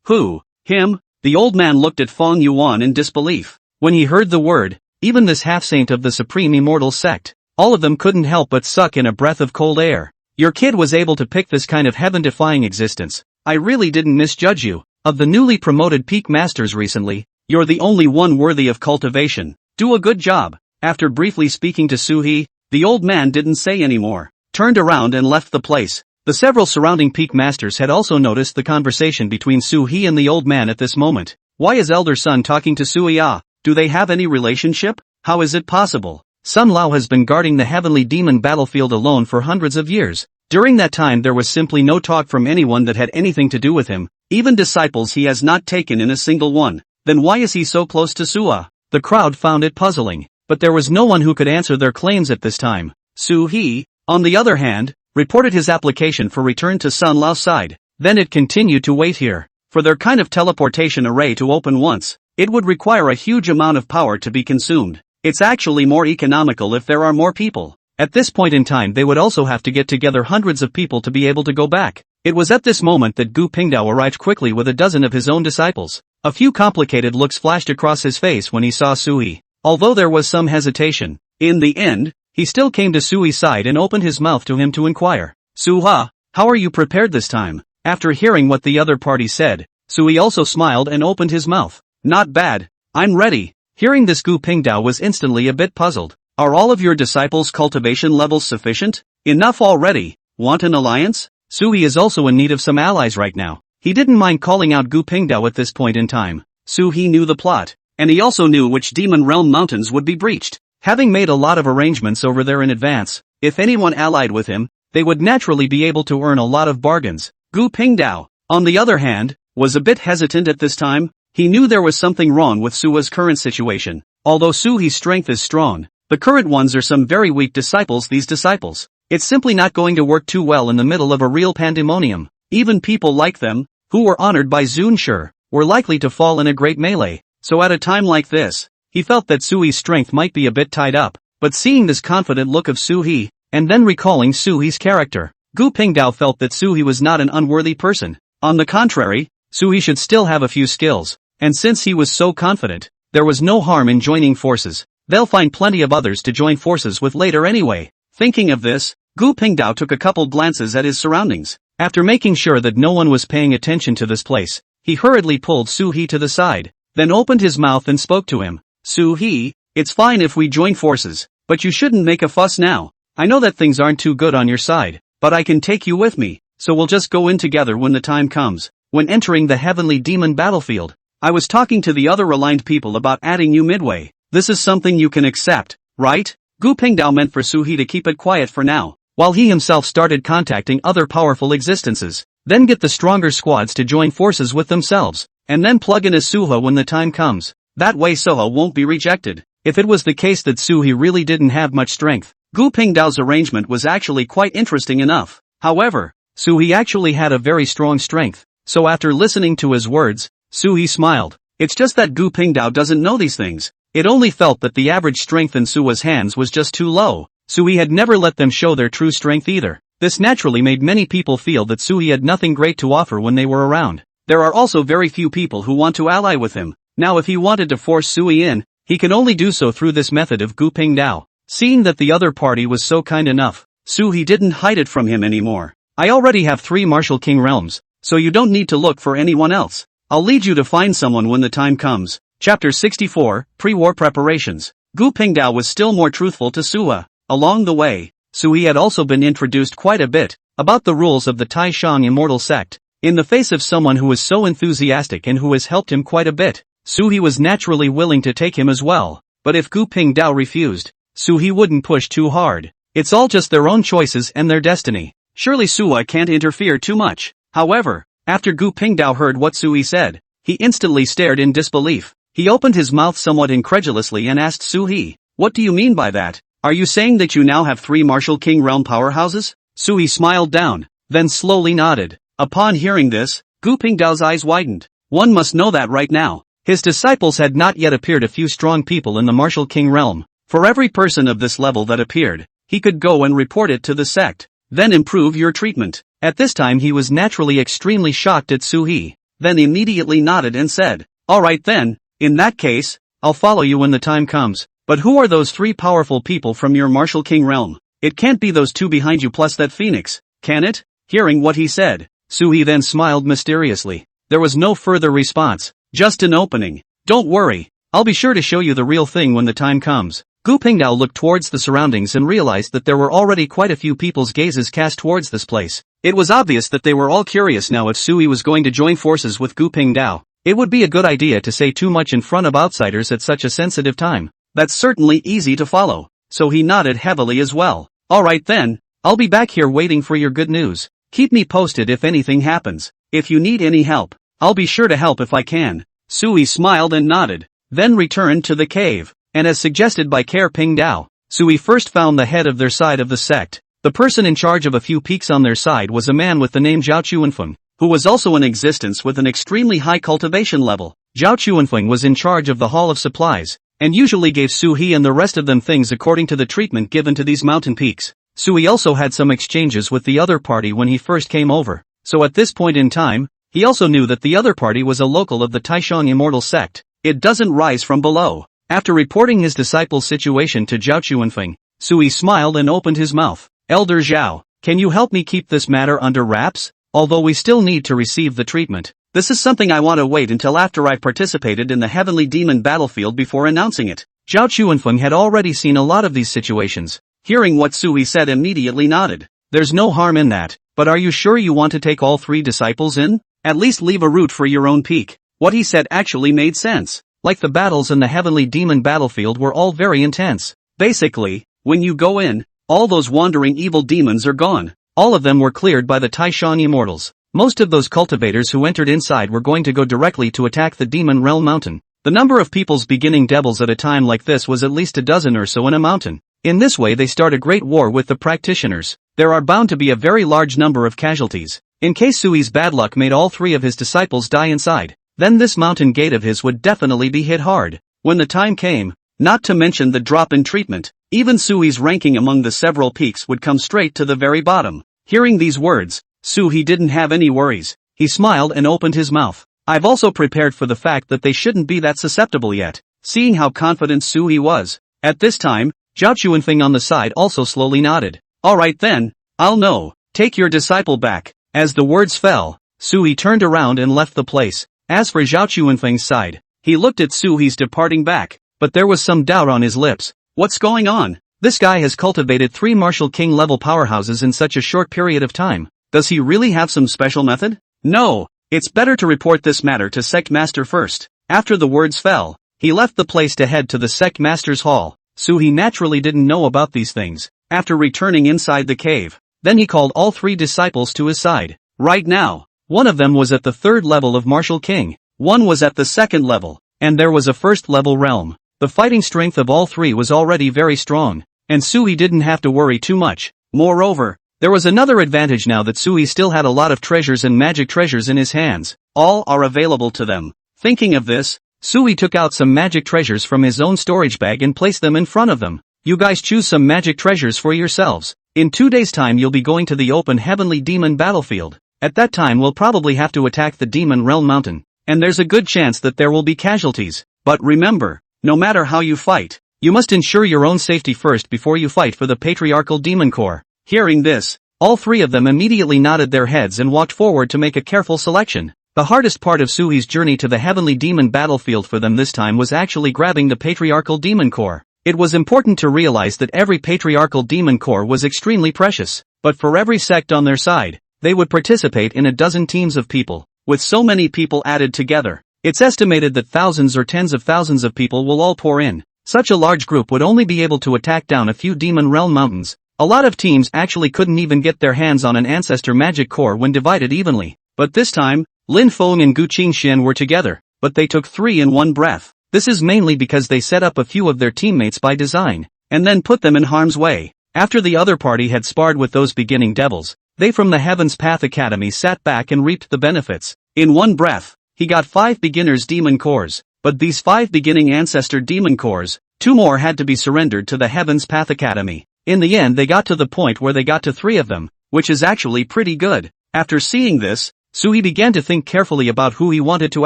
Who? Him? The old man looked at Fong Yuan in disbelief. When he heard the word, even this half-saint of the Supreme Immortal Sect, all of them couldn't help but suck in a breath of cold air. Your kid was able to pick this kind of heaven-defying existence. I really didn't misjudge you. Of the newly promoted peak masters recently, you're the only one worthy of cultivation. Do a good job. After briefly speaking to Su-hee, the old man didn't say any more, turned around and left the place. The several surrounding peak masters had also noticed the conversation between Su-hee and the old man at this moment. Why is elder son talking to Su-hee? Do they have any relationship? How is it possible? Sun Lao has been guarding the Heavenly Demon battlefield alone for hundreds of years. During that time there was simply no talk from anyone that had anything to do with him, even disciples he has not taken in a single one. Then why is he so close to Suwa? The crowd found it puzzling, but there was no one who could answer their claims at this time. Su-hee, on the other hand, reported his application for return to Sun Lao's side. Then it continued to wait here. For their kind of teleportation array to open once, it would require a huge amount of power to be consumed. It's actually more economical if there are more people. At this point in time they would also have to get together hundreds of people to be able to go back. It was at this moment that Gu Pingdao arrived quickly with a dozen of his own disciples. A few complicated looks flashed across his face when he saw Su-hee. Although there was some hesitation, in the end, he still came to Sui's side and opened his mouth to him to inquire. Suha, how are you prepared this time? After hearing what the other party said, Sui also smiled and opened his mouth. Not bad. I'm ready. Hearing this, Gu Pingdao was instantly a bit puzzled. Are all of your disciples' cultivation levels sufficient? Enough already. Want an alliance? Sui is also in need of some allies right now. He didn't mind calling out Gu Pingdao at this point in time. He knew the plot, and he also knew which demon realm mountains would be breached. Having made a lot of arrangements over there in advance, if anyone allied with him, they would naturally be able to earn a lot of bargains. Gu Pingdao, on the other hand, was a bit hesitant at this time. He knew there was something wrong with Sua's current situation. Although Sui's strength is strong, the current ones are some very weak disciples. These disciples, it's simply not going to work too well in the middle of a real pandemonium. Even people like them, who were honored by Zunshi, were likely to fall in a great melee. So at a time like this, he felt that Sui's strength might be a bit tied up. But seeing this confident look of Sui, and then recalling Sui's character, Gu Pingdao felt that Sui was not an unworthy person. On the contrary, Sui should still have a few skills. And since he was so confident, there was no harm in joining forces. They'll find plenty of others to join forces with later anyway. Thinking of this, Gu Pingdao took a couple glances at his surroundings. After making sure that no one was paying attention to this place, he hurriedly pulled Sui to the side, then opened his mouth and spoke to him. Sui, it's fine if we join forces, but you shouldn't make a fuss now. I know that things aren't too good on your side, but I can take you with me, so we'll just go in together when the time comes. When entering the Heavenly Demon battlefield, I was talking to the other aligned people about adding you midway. This is something you can accept, right? Gu Pingdao meant for Sui to keep it quiet for now, while he himself started contacting other powerful existences, then get the stronger squads to join forces with themselves, and then plug in as Suha when the time comes. That way Suha won't be rejected. If it was the case that Sui really didn't have much strength, Gu Pingdao's arrangement was actually quite interesting enough. However, Sui actually had a very strong strength, so after listening to his words, Sui smiled. It's just that Gu Pingdao doesn't know these things. It only felt that the average strength in Sua's hands was just too low. Sui had never let them show their true strength either. This naturally made many people feel that Sui had nothing great to offer when they were around. There are also very few people who want to ally with him. Now if he wanted to force Sui in, he can only do so through this method of Gu Pingdao. Seeing that the other party was so kind enough, Sui didn't hide it from him anymore. I already have 3 Martial King realms, so you don't need to look for anyone else. I'll lead you to find someone when the time comes. Chapter 64, Pre-War Preparations. Gu Pingdao was still more truthful to Suha. Along the way, Sui had also been introduced quite a bit about the rules of the Taishang Immortal Sect. In the face of someone who was so enthusiastic and who has helped him quite a bit, Sui was naturally willing to take him as well. But if Gu Pingdao refused, Sui wouldn't push too hard. It's all just their own choices and their destiny. Surely Suha can't interfere too much. However, after Gu Pingdao heard what Sui said, he instantly stared in disbelief. He opened his mouth somewhat incredulously and asked Sui, "What do you mean by that? Are you saying that you now have 3 Martial King realm powerhouses?" Sui smiled down, then slowly nodded. Upon hearing this, Gu Pingdao's eyes widened. One must know that right now, his disciples had not yet appeared a few strong people in the Martial King realm. For every person of this level that appeared, he could go and report it to the sect, then improve your treatment. At this time he was naturally extremely shocked at Sui, then immediately nodded and said, "Alright then, in that case, I'll follow you when the time comes. But who are those 3 powerful people from your Martial King realm? It can't be those 2 behind you plus that phoenix, can it?" Hearing what he said, Sui then smiled mysteriously. There was no further response, just an opening. "Don't worry, I'll be sure to show you the real thing when the time comes." Gu Pingdao looked towards the surroundings and realized that there were already quite a few people's gazes cast towards this place. It was obvious that they were all curious now if Sui was going to join forces with Gu Pingdao. It would be a good idea to say too much in front of outsiders at such a sensitive time. That's certainly easy to follow, so he nodded heavily as well. "Alright then, I'll be back here waiting for your good news. Keep me posted if anything happens. If you need any help, I'll be sure to help if I can." Sui smiled and nodded, then returned to the cave, and as suggested by Care Pingdao, Sui first found the head of their side of the sect. The person in charge of a few peaks on their side was a man with the name Zhao Chuanfeng, who was also in existence with an extremely high cultivation level. Zhao Chuanfeng was in charge of the Hall of Supplies, and usually gave Sui and the rest of them things according to the treatment given to these mountain peaks. Sui also had some exchanges with the other party when he first came over, so at this point in time, he also knew that the other party was a local of the Taishang Immortal Sect. It doesn't rise from below. After reporting his disciple's situation to Zhao Chuanfeng, Sui smiled and opened his mouth. Elder Zhao, can you help me keep this matter under wraps? Although we still need to receive the treatment. This is something I want to wait until after I've participated in the Heavenly Demon battlefield before announcing it. Zhao Chuanfeng had already seen a lot of these situations. Hearing what Sui said, immediately nodded. There's no harm in that, but are you sure you want to take all 3 disciples in? At least leave a route for your own peak. What he said actually made sense. Like the battles in the Heavenly Demon battlefield were all very intense. Basically, when you go in, all those wandering evil demons are gone. All of them were cleared by the Taishan immortals. Most of those cultivators who entered inside were going to go directly to attack the Demon Realm Mountain. The number of peoples beginning devils at a time like this was at least a dozen or so in a mountain. In this way they start a great war with the practitioners. There are bound to be a very large number of casualties. In case Sui's bad luck made all 3 of his disciples die inside, then this mountain gate of his would definitely be hit hard. When the time came, not to mention the drop in treatment, even Sui's ranking among the several peaks would come straight to the very bottom. Hearing these words, Sui didn't have any worries. He smiled and opened his mouth. I've also prepared for the fact that they shouldn't be that susceptible yet. Seeing how confident Sui was. At this time, Zhao Chuanfeng on the side also slowly nodded. Alright then, I'll know. Take your disciple back. As the words fell, Sui turned around and left the place. As for Zhao Chuanfeng's side, he looked at Sui's departing back, but there was some doubt on his lips. What's going on? This guy has cultivated 3 Martial King level powerhouses in such a short period of time. Does he really have some special method? No, it's better to report this matter to Sect Master first. After the words fell, he left the place to head to the Sect Master's hall. Sui naturally didn't know about these things. After returning inside the cave, then he called all 3 disciples to his side. Right now, one of them was at the 3rd level of Martial King, one was at the 2nd level, and there was a 1st level realm. The fighting strength of all 3 was already very strong, and Sui didn't have to worry too much. Moreover, there was another advantage now that Sui still had a lot of treasures and magic treasures in his hands. All are available to them. Thinking of this, Sui took out some magic treasures from his own storage bag and placed them in front of them. You guys choose some magic treasures for yourselves. In 2 days' time you'll be going to the open Heavenly Demon battlefield. At that time we'll probably have to attack the Demon Realm Mountain, and there's a good chance that there will be casualties. But remember, no matter how you fight, you must ensure your own safety first before you fight for the Patriarchal Demon Corps. Hearing this, all 3 of them immediately nodded their heads and walked forward to make a careful selection. The hardest part of Sui's journey to the Heavenly Demon battlefield for them this time was actually grabbing the Patriarchal Demon Corps. It was important to realize that every Patriarchal Demon Corps was extremely precious, but for every sect on their side, they would participate in a dozen teams of people. With so many people added together, it's estimated that thousands or tens of thousands of people will all pour in. Such a large group would only be able to attack down a few Demon Realm Mountains. A lot of teams actually couldn't even get their hands on an Ancestor Magic Core when divided evenly. But this time, Lin Feng and Gu Qingxian were together, but they took 3 in one breath. This is mainly because they set up a few of their teammates by design, and then put them in harm's way. After the other party had sparred with those beginning devils, they from the Heaven's Path Academy sat back and reaped the benefits. In one breath, he got 5 beginners demon cores, but these 5 beginning Ancestor demon cores, 2 more had to be surrendered to the Heaven's Path Academy. In the end they got to the point where they got to 3 of them, which is actually pretty good. After seeing this, Sui began to think carefully about who he wanted to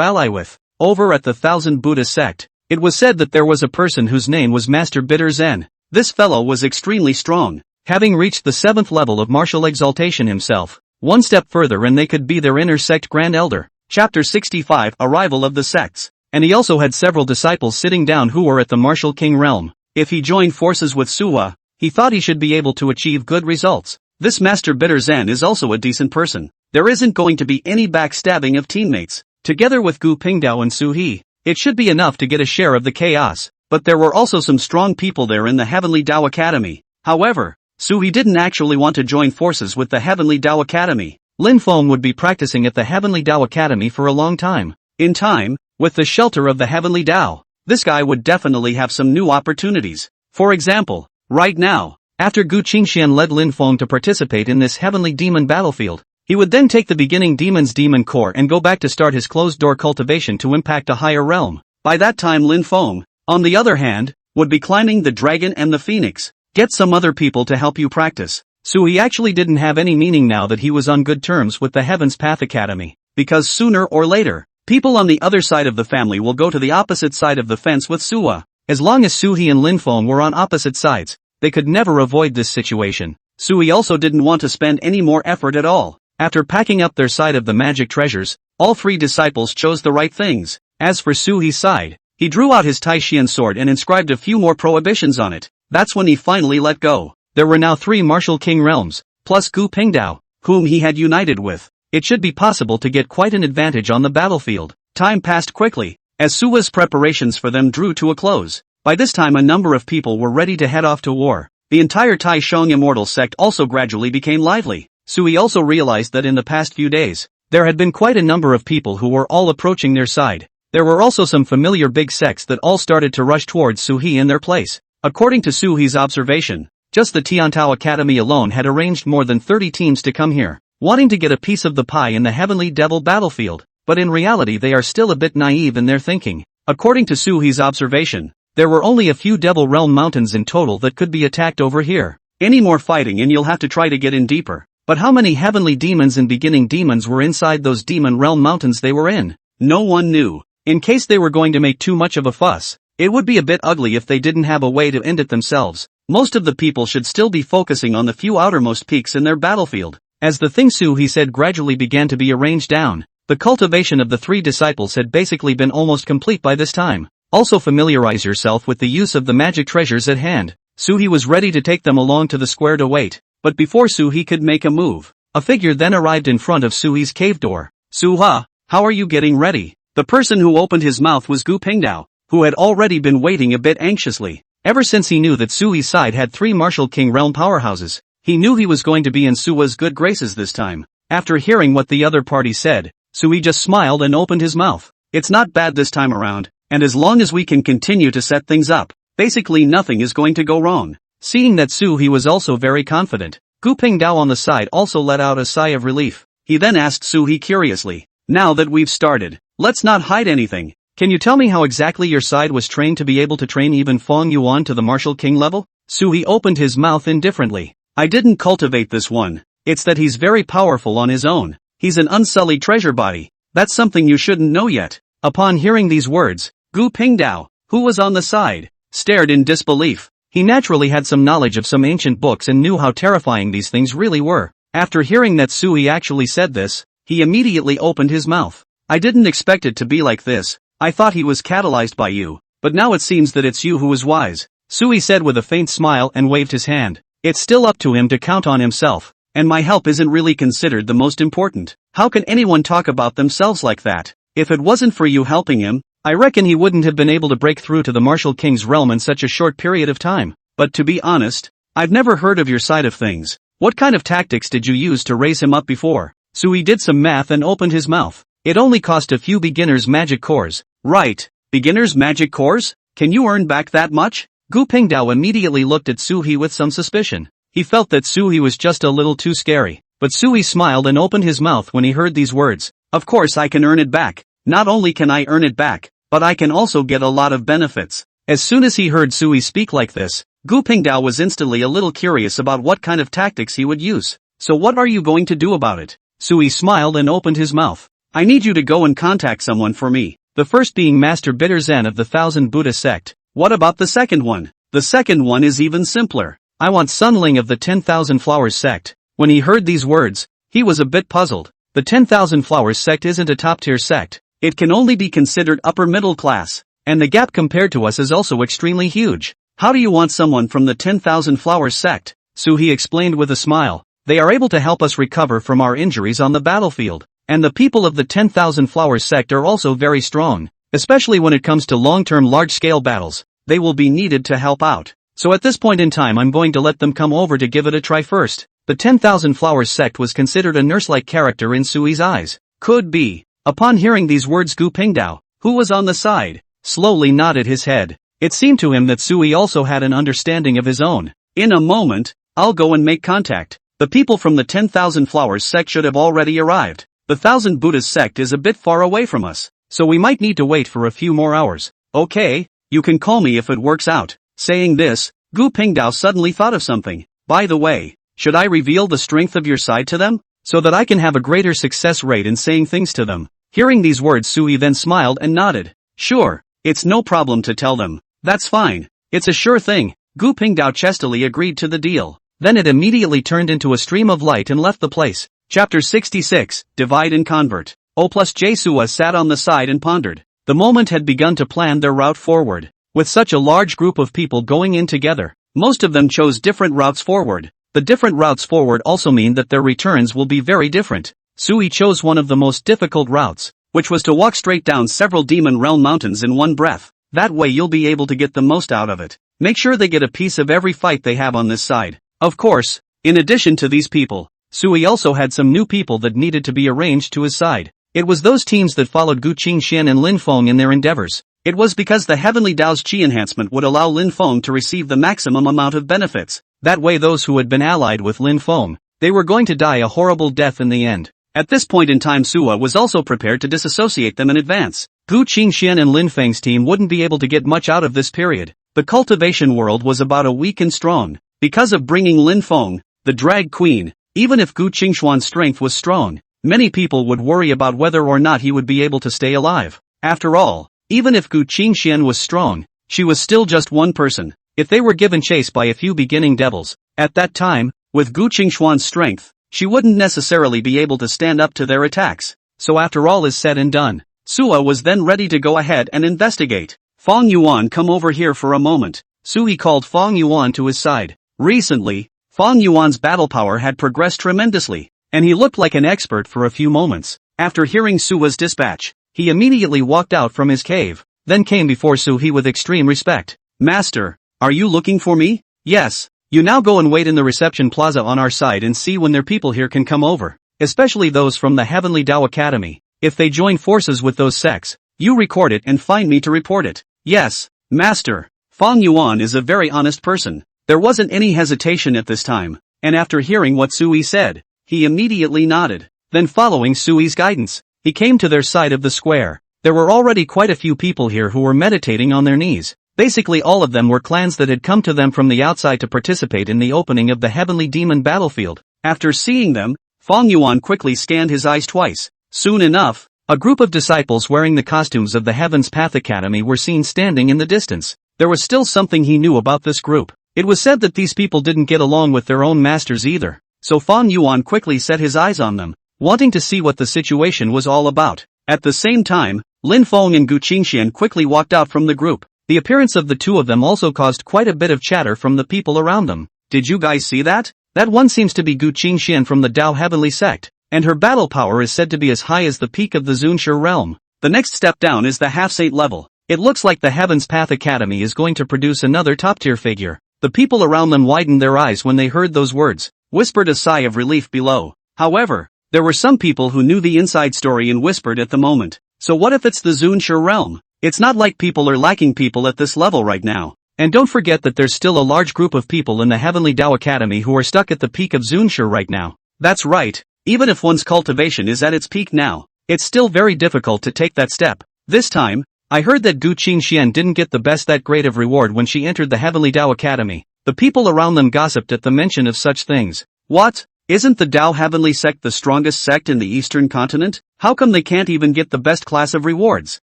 ally with. Over at the Thousand Buddha sect, it was said that there was a person whose name was Master Bitter Zen. This fellow was extremely strong, having reached the 7th level of martial exaltation himself. One step further and they could be their inner sect Grand Elder. Chapter 65 Arrival of the Sects. And he also had several disciples sitting down who were at the Martial King realm. If he joined forces with Suwa, he thought he should be able to achieve good results. This Master Bitter Zen is also a decent person. There isn't going to be any backstabbing of teammates. Together with Gu Pingdao and Su He, it should be enough to get a share of the chaos. But there were also some strong people there in the Heavenly Dao Academy. However, Su He didn't actually want to join forces with the Heavenly Dao Academy. Lin Feng would be practicing at the Heavenly Dao Academy for a long time. In time, with the shelter of the Heavenly Dao, this guy would definitely have some new opportunities. For example, right now, after Gu Qingxian led Lin Feng to participate in this Heavenly Demon battlefield, he would then take the beginning Demon's Demon Core and go back to start his closed-door cultivation to impact a higher realm. By that time Lin Feng, on the other hand, would be climbing the Dragon and the Phoenix. Get some other people to help you practice. So he actually didn't have any meaning now that he was on good terms with the Heaven's Path Academy, because sooner or later, people on the other side of the family will go to the opposite side of the fence with Suwa. As long as Su He and Lin Feng were on opposite sides, they could never avoid this situation. Sui also didn't want to spend any more effort at all. After packing up their side of the magic treasures, all three disciples chose the right things. As for Sui's side, he drew out his Taishian sword and inscribed a few more prohibitions on it. That's when he finally let go. There were now 3 martial king realms, plus Gu Pingdao, whom he had united with. It should be possible to get quite an advantage on the battlefield. Time passed quickly, as Sui's preparations for them drew to a close. By this time a number of people were ready to head off to war. The entire Tai Sheng immortal sect also gradually became lively. Sui also realized that in the past few days, there had been quite a number of people who were all approaching their side. There were also some familiar big sects that all started to rush towards Sui in their place. According to Sui's observation, just the Tiantao Academy alone had arranged more than 30 teams to come here, wanting to get a piece of the pie in the Heavenly Devil battlefield, but in reality they are still a bit naive in their thinking. According to Sui's observation, there were only a few Devil Realm mountains in total that could be attacked over here. Any more fighting and you'll have to try to get in deeper. But how many heavenly demons and beginning demons were inside those Demon Realm mountains they were in? No one knew. In case they were going to make too much of a fuss, it would be a bit ugly if they didn't have a way to end it themselves. Most of the people should still be focusing on the few outermost peaks in their battlefield. As the thing Sui said gradually began to be arranged down, the cultivation of the 3 disciples had basically been almost complete by this time. Also familiarize yourself with the use of the magic treasures at hand. Sui was ready to take them along to the square to wait, but before Sui could make a move, a figure then arrived in front of Sui's cave door. Suha, how are you getting ready? The person who opened his mouth was Gu Pingdao, who had already been waiting a bit anxiously. Ever since he knew that Sui's side had 3 martial king realm powerhouses, he knew he was going to be in Sui's good graces this time. After hearing what the other party said, Sui just smiled and opened his mouth. It's not bad this time around, and as long as we can continue to set things up, basically nothing is going to go wrong. Seeing that Sui was also very confident, Gu Pingdao on the side also let out a sigh of relief. He then asked Sui curiously, now that we've started, let's not hide anything. Can you tell me how exactly your side was trained to be able to train even Fong Yuan to the martial king level? Sui opened his mouth indifferently. I didn't cultivate this one. It's that he's very powerful on his own. He's an unsullied treasure body. That's something you shouldn't know yet. Upon hearing these words, Gu Pingdao, who was on the side, stared in disbelief. He naturally had some knowledge of some ancient books and knew how terrifying these things really were. After hearing that Sui actually said this, he immediately opened his mouth. I didn't expect it to be like this. I thought he was catalyzed by you, but now it seems that it's you who is wise. Sui said with a faint smile and waved his hand. It's still up to him to count on himself, and my help isn't really considered the most important. How can anyone talk about themselves like that? If it wasn't for you helping him, I reckon he wouldn't have been able to break through to the martial king's realm in such a short period of time. But to be honest, I've never heard of your side of things. What kind of tactics did you use to raise him up before? Sui did some math and opened his mouth. It only cost a few beginner's magic cores. Right, beginner's magic cores? Can you earn back that much? Gu Pingdao immediately looked at Sui with some suspicion. He felt that Sui was just a little too scary, but Sui smiled and opened his mouth when he heard these words. Of course I can earn it back. Not only can I earn it back, but I can also get a lot of benefits. As soon as he heard Sui speak like this, Gu Pingdao was instantly a little curious about what kind of tactics he would use. So what are you going to do about it? Sui smiled and opened his mouth. I need you to go and contact someone for me. The first being Master Bitter Zen of the 1000 Buddha sect. What about the second one? The second one is even simpler. I want Sunling of the 10,000 Flowers sect. When he heard these words, he was a bit puzzled. The 10,000 Flowers sect isn't a top-tier sect. It can only be considered upper middle class, and the gap compared to us is also extremely huge. How do you want someone from the 10,000 Flowers sect? Sui explained with a smile. They are able to help us recover from our injuries on the battlefield. And the people of the 10,000 Flowers sect are also very strong, especially when it comes to long-term large-scale battles. They will be needed to help out. So at this point in time I'm going to let them come over to give it a try first. The 10,000 Flowers sect was considered a nurse-like character in Sui's eyes. Could be. Upon hearing these words Gu Pingdao, who was on the side, slowly nodded his head. It seemed to him that Sui also had an understanding of his own. In a moment, I'll go and make contact. The people from the 10,000 Flowers sect should have already arrived. The 1000 Buddhas sect is a bit far away from us, so we might need to wait for a few more hours. Okay, you can call me if it works out. Saying this, Gu Pingdao suddenly thought of something. By the way, should I reveal the strength of your side to them, so that I can have a greater success rate in saying things to them? Hearing these words Sui then smiled and nodded. Sure, it's no problem to tell them. That's fine. It's a sure thing. Gu Pingdao chestily agreed to the deal. Then it immediately turned into a stream of light and left the place. Chapter 66, Divide and Convert. O plus J Sua sat on the side and pondered. The moment had begun to plan their route forward. With such a large group of people going in together, most of them chose different routes forward. The different routes forward also mean that their returns will be very different. Sui chose one of the most difficult routes, which was to walk straight down several demon realm mountains in one breath. That way you'll be able to get the most out of it. Make sure they get a piece of every fight they have on this side. Of course, in addition to these people, Sui also had some new people that needed to be arranged to his side. It was those teams that followed Gu Qingxian and Lin Feng in their endeavors. It was because the Heavenly Dao's Qi enhancement would allow Lin Feng to receive the maximum amount of benefits. That way those who had been allied with Lin Feng, they were going to die a horrible death in the end. At this point in time Sua was also prepared to disassociate them in advance. Gu Qingxian and Lin Feng's team wouldn't be able to get much out of this period. The cultivation world was about a weak and strong. Because of bringing Lin Feng, the drag queen, even if Gu Qingxuan's strength was strong, many people would worry about whether or not he would be able to stay alive. After all, even if Gu Qingxian was strong, she was still just one person. If they were given chase by a few beginning devils, at that time, with Gu Qingxuan's strength, she wouldn't necessarily be able to stand up to their attacks. So after all is said and done, Sua was then ready to go ahead and investigate. Fong Yuan, come over here for a moment. Sui called Fong Yuan to his side. Recently, Fong Yuan's battle power had progressed tremendously, and he looked like an expert for a few moments. After hearing Sua's dispatch, he immediately walked out from his cave, then came before Sui with extreme respect. Master, are you looking for me? Yes. You now go and wait in the reception plaza on our side and see when their people here can come over, especially those from the Heavenly Dao Academy. If they join forces with those sects, you record it and find me to report it. Yes, Master. Fong Yuan is a very honest person. There wasn't any hesitation at this time, and after hearing what Sui said, he immediately nodded. Then following Sui's guidance, he came to their side of the square. There were already quite a few people here who were meditating on their knees. Basically all of them were clans that had come to them from the outside to participate in the opening of the Heavenly Demon battlefield. After seeing them, Fong Yuan quickly scanned his eyes twice. Soon enough, a group of disciples wearing the costumes of the Heaven's Path Academy were seen standing in the distance. There was still something he knew about this group. It was said that these people didn't get along with their own masters either, so Fong Yuan quickly set his eyes on them, wanting to see what the situation was all about. At the same time, Lin Feng and Gu Qingxian quickly walked out from the group. The appearance of the two of them also caused quite a bit of chatter from the people around them. Did you guys see that? That one seems to be Gu Qingxian from the Dao Heavenly Sect, and her battle power is said to be as high as the peak of the Zunshi realm. The next step down is the half-saint level. It looks like the Heaven's Path Academy is going to produce another top-tier figure. The people around them widened their eyes when they heard those words, whispered a sigh of relief below. However, there were some people who knew the inside story and whispered at the moment. So what if it's the Zunshi realm? It's not like people are lacking people at this level right now. And don't forget that there's still a large group of people in the Heavenly Dao Academy who are stuck at the peak of Zunshi right now. That's right, even if one's cultivation is at its peak now, it's still very difficult to take that step. This time, I heard that Gu Qingxian didn't get the best that grade of reward when she entered the Heavenly Dao Academy. The people around them gossiped at the mention of such things. What? Isn't the Dao Heavenly Sect the strongest sect in the Eastern continent? How come they can't even get the best class of rewards?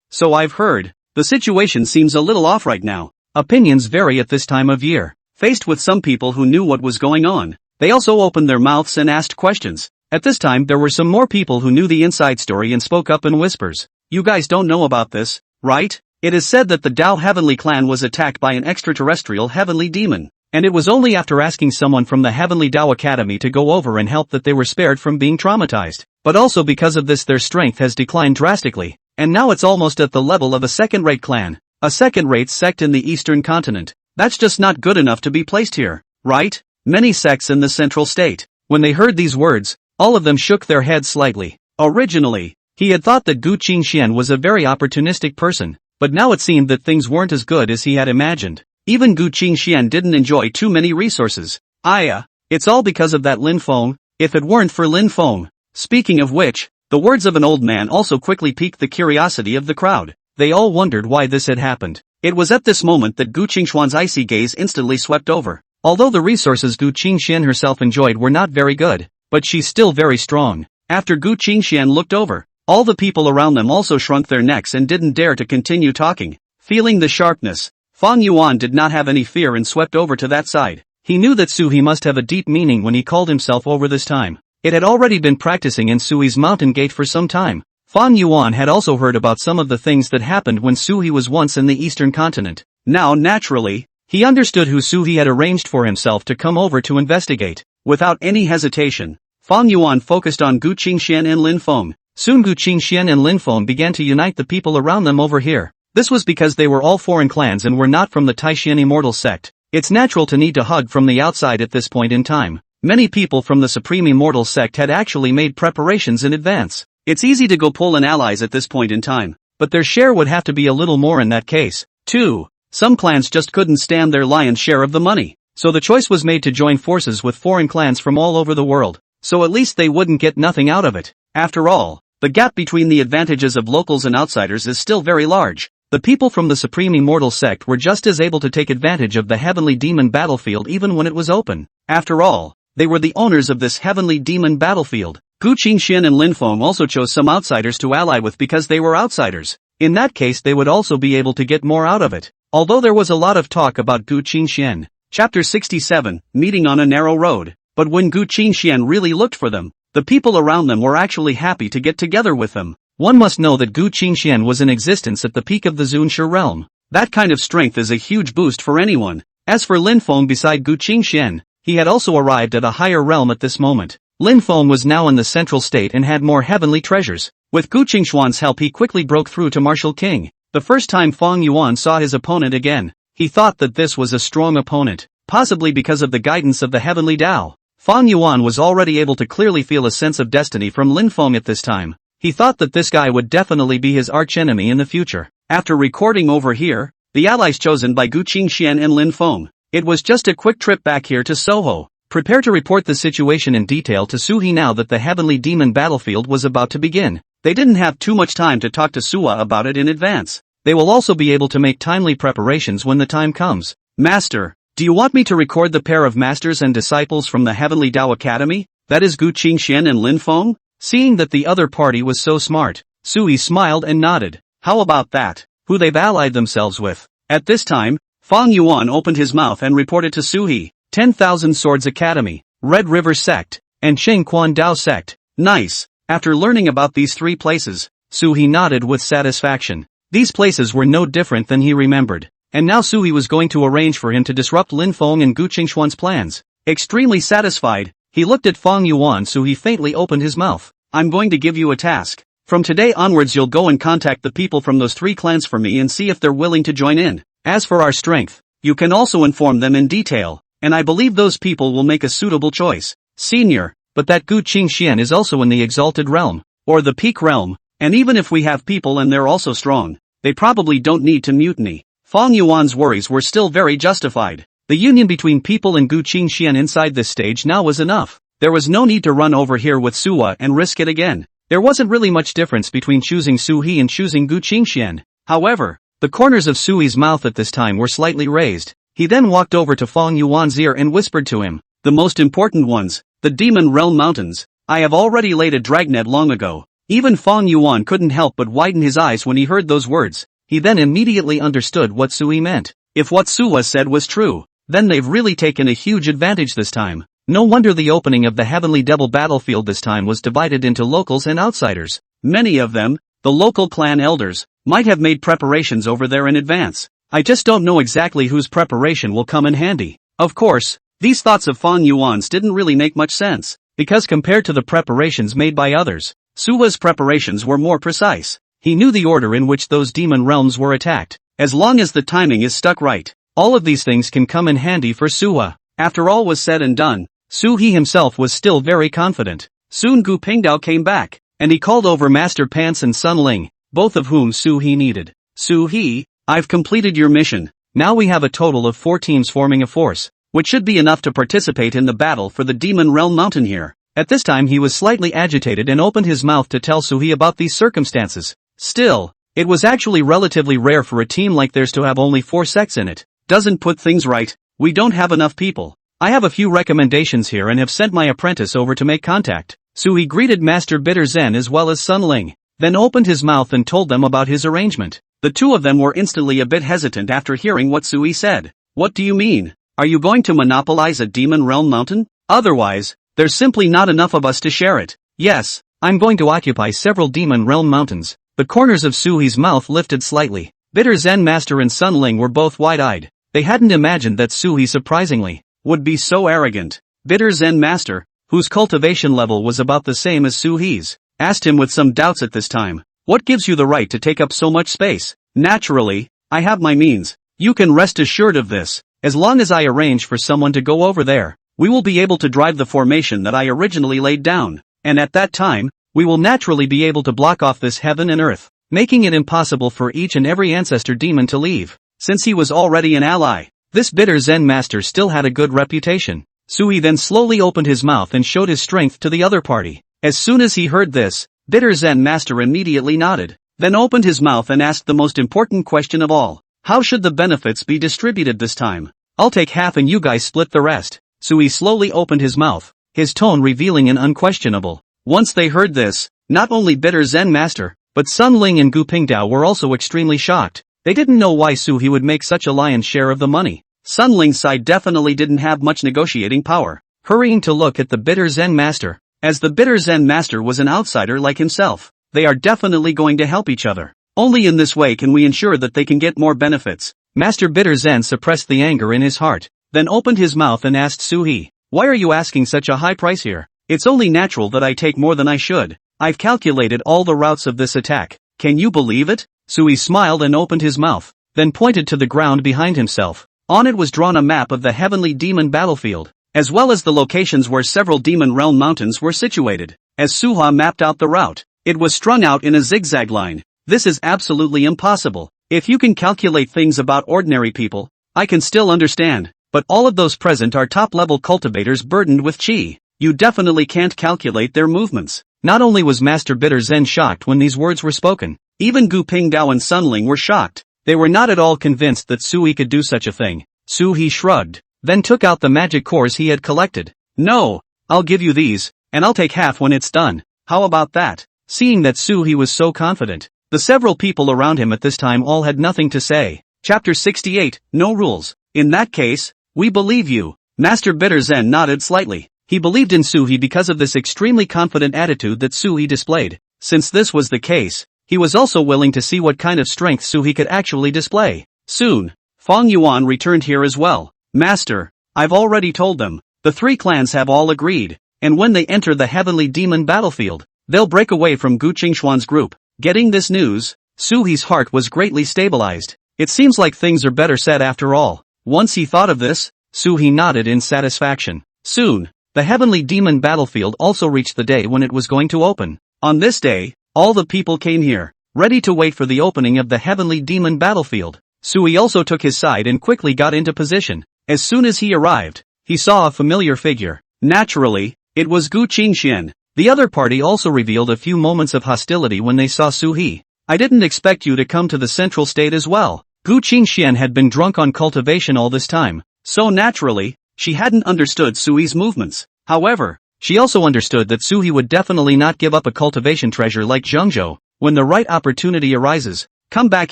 So I've heard. The situation seems a little off right now. Opinions vary at this time of year. Faced with some people who knew what was going on, they also opened their mouths and asked questions. At this time there were some more people who knew the inside story and spoke up in whispers. You guys don't know about this, right? It is said that the Dao Heavenly clan was attacked by an extraterrestrial heavenly demon. And it was only after asking someone from the Heavenly Dao Academy to go over and help that they were spared from being traumatized. But also because of this their strength has declined drastically, and now it's almost at the level of a second-rate clan, a second-rate sect in the Eastern continent. That's just not good enough to be placed here, right? Many sects in the central state. When they heard these words, all of them shook their heads slightly. Originally, he had thought that Gu Qingxian was a very opportunistic person, but now it seemed that things weren't as good as he had imagined. Even Gu Qingxian didn't enjoy too many resources. It's all because of that Lin Feng. If it weren't for Lin Feng. Speaking of which, the words of an old man also quickly piqued the curiosity of the crowd. They all wondered why this had happened. It was at this moment that Gu Qingxuan's icy gaze instantly swept over. Although the resources Gu Qingxian herself enjoyed were not very good, but she's still very strong. After Gu Qingxian looked over, all the people around them also shrunk their necks and didn't dare to continue talking. Feeling the sharpness, Fong Yuan did not have any fear and swept over to that side. He knew that Suhi must have a deep meaning when he called himself over this time. It had already been practicing in Suhi's mountain gate for some time. Fong Yuan had also heard about some of the things that happened when Suhi was once in the eastern continent. Now, naturally, he understood who Suhi had arranged for himself to come over to investigate. Without any hesitation, Fong Yuan focused on Gu Qingxian and Lin Feng. Soon Gu Qingxian and Lin Feng began to unite the people around them over here. This was because they were all foreign clans and were not from the Taishan immortal sect. It's natural to need to hug from the outside at this point in time. Many people from the Supreme Immortal sect had actually made preparations in advance. It's easy to go pull in allies at this point in time, but their share would have to be a little more in that case, too. Some clans just couldn't stand their lion's share of the money, so the choice was made to join forces with foreign clans from all over the world, so at least they wouldn't get nothing out of it. After all, the gap between the advantages of locals and outsiders is still very large. The people from the Supreme Immortal sect were just as able to take advantage of the Heavenly Demon battlefield even when it was open. After all, they were the owners of this Heavenly Demon battlefield. Gu Qingxian and Lin Feng also chose some outsiders to ally with because they were outsiders. In that case they would also be able to get more out of it. Although there was a lot of talk about Gu Qingxian. Chapter 67, Meeting on a Narrow Road. But when Gu Qingxian really looked for them, the people around them were actually happy to get together with them. One must know that Gu Qingxian was in existence at the peak of the Zunshe realm. That kind of strength is a huge boost for anyone. As for Lin Feng, beside Gu Qingxian, he had also arrived at a higher realm at this moment. Lin Feng was now in the central state and had more heavenly treasures. With Gu Qingxuan's help he quickly broke through to Martial King. The first time Fong Yuan saw his opponent again, he thought that this was a strong opponent, possibly because of the guidance of the heavenly Dao. Fong Yuan was already able to clearly feel a sense of destiny from Lin Feng at this time. He thought that this guy would definitely be his archenemy in the future. After recording over here, the allies chosen by Gu Qingxian and Lin Feng, it was just a quick trip back here to Soho. Prepare to report the situation in detail to Suhi now that the Heavenly Demon battlefield was about to begin. They didn't have too much time to talk to Suwa about it in advance. They will also be able to make timely preparations when the time comes. Master, do you want me to record the pair of masters and disciples from the Heavenly Dao Academy? That is Gu Qingxian and Lin Feng? Seeing that the other party was so smart, Suhi smiled and nodded. How about that? Who they've allied themselves with. At this time, Fong Yuan opened his mouth and reported to Suhi, 10,000 Swords Academy, Red River Sect, and Qingquan Dao Sect. Nice. After learning about these three places, Suhi nodded with satisfaction. These places were no different than he remembered. And now Suhi was going to arrange for him to disrupt Lin Feng and Gu Qingxuan's plans. Extremely satisfied, he looked at Fong Yuan. Suhi faintly opened his mouth. I'm going to give you a task. From today onwards you'll go and contact the people from those three clans for me and see if they're willing to join in. As for our strength, you can also inform them in detail, and I believe those people will make a suitable choice. Senior, but that Gu Qingxian is also in the Exalted Realm, or the Peak Realm, and even if we have people and they're also strong, they probably don't need to mutiny. Fong Yuan's worries were still very justified. The union between people and Gu Qingxian inside this stage now was enough. There was no need to run over here with Suwa and risk it again. There wasn't really much difference between choosing Suhi and choosing Gu Qingxian. However, the corners of Suhi's mouth at this time were slightly raised. He then walked over to Fong Yuan's ear and whispered to him. The most important ones, the Demon Realm Mountains. I have already laid a dragnet long ago. Even Fong Yuan couldn't help but widen his eyes when he heard those words. He then immediately understood what Suhi meant. If what Suwa said was true, then they've really taken a huge advantage this time. No wonder the opening of the Heavenly Devil battlefield this time was divided into locals and outsiders. Many of them, the local clan elders, might have made preparations over there in advance. I just don't know exactly whose preparation will come in handy. Of course, these thoughts of Fong Yuan's didn't really make much sense, because compared to the preparations made by others, Suwa's preparations were more precise. He knew the order in which those demon realms were attacked. As long as the timing is stuck right, all of these things can come in handy for Suwa. After all was said and done, Suhi himself was still very confident. Soon Gu Pingdao came back, and he called over Master Pants and Sun Ling, both of whom Suhi needed. Suhi, I've completed your mission. Now we have a total of 4 teams forming a force, which should be enough to participate in the battle for the Demon Realm Mountain here. At this time he was slightly agitated and opened his mouth to tell Suhi about these circumstances. Still, it was actually relatively rare for a team like theirs to have only 4 sects in it. Doesn't put things right. We don't have enough people. I have a few recommendations here and have sent my apprentice over to make contact. Suhi greeted Master Bitter Zen as well as Sun Ling, then opened his mouth and told them about his arrangement. The two of them were instantly a bit hesitant after hearing what Sui said. What do you mean? Are you going to monopolize a demon realm mountain? Otherwise, there's simply not enough of us to share it. Yes, I'm going to occupy several demon realm mountains. The corners of Sui's mouth lifted slightly. Bitter Zen Master and Sun Ling were both wide-eyed. They hadn't imagined that Sui surprisingly would be so arrogant. Bitter Zen Master, whose cultivation level was about the same as Sui's, asked him with some doubts at this time. What gives you the right to take up so much space? Naturally, I have my means. You can rest assured of this. As long as I arrange for someone to go over there, we will be able to drive the formation that I originally laid down. And at that time, we will naturally be able to block off this heaven and earth, making it impossible for each and every ancestor demon to leave. Since he was already an ally, this bitter Zen master still had a good reputation. Sui then slowly opened his mouth and showed his strength to the other party. As soon as he heard this, bitter Zen master immediately nodded, then opened his mouth and asked the most important question of all. How should the benefits be distributed this time? I'll take half and you guys split the rest. Sui slowly opened his mouth, his tone revealing an unquestionable. Once they heard this, not only bitter Zen master, but Sun Ling and Gu Pingdao were also extremely shocked. They didn't know why Sui would make such a lion's share of the money. Sun Ling's side definitely didn't have much negotiating power. Hurrying to look at the bitter Zen master, as the bitter Zen master was an outsider like himself, they are definitely going to help each other. Only in this way can we ensure that they can get more benefits. Master Bitter Zen suppressed the anger in his heart, then opened his mouth and asked Sui, why are you asking such a high price here? It's only natural that I take more than I should. I've calculated all the routes of this attack. Can you believe it? Sui smiled and opened his mouth, then pointed to the ground behind himself. On it was drawn a map of the heavenly demon battlefield, as well as the locations where several demon realm mountains were situated. As Suha mapped out the route, it was strung out in a zigzag line. This is absolutely impossible. If you can calculate things about ordinary people, I can still understand, but all of those present are top-level cultivators burdened with chi. You definitely can't calculate their movements. Not only was Master Bitter Zen shocked when these words were spoken, even Gu Pingdao and Sun Ling were shocked. They were not at all convinced that Sui could do such a thing. Sui shrugged, then took out the magic cores he had collected. No, I'll give you these, and I'll take half when it's done. How about that? Seeing that Sui was so confident, the several people around him at this time all had nothing to say. Chapter 68, No Rules. In that case, we believe you. Master Bitter Zen nodded slightly. He believed in Sui because of this extremely confident attitude that Sui displayed. Since this was the case, he was also willing to see what kind of strength Sui could actually display. Soon, Fong Yuan returned here as well. Master, I've already told them. The three clans have all agreed, and when they enter the heavenly demon battlefield, they'll break away from Gu Qingshuan's group. Getting this news, Sui's heart was greatly stabilized. It seems like things are better said after all. Once he thought of this, Sui nodded in satisfaction. Soon, the heavenly demon battlefield also reached the day when it was going to open. On this day, all the people came here, ready to wait for the opening of the heavenly demon battlefield. Sui also took his side and quickly got into position. As soon as he arrived, he saw a familiar figure. Naturally, it was Gu Qingxian. The other party also revealed a few moments of hostility when they saw Sui. I didn't expect you to come to the central state as well. Gu Qingxian had been drunk on cultivation all this time, so naturally, she hadn't understood Sui's movements. However, she also understood that Sui would definitely not give up a cultivation treasure like Zhengzhou. When the right opportunity arises, come back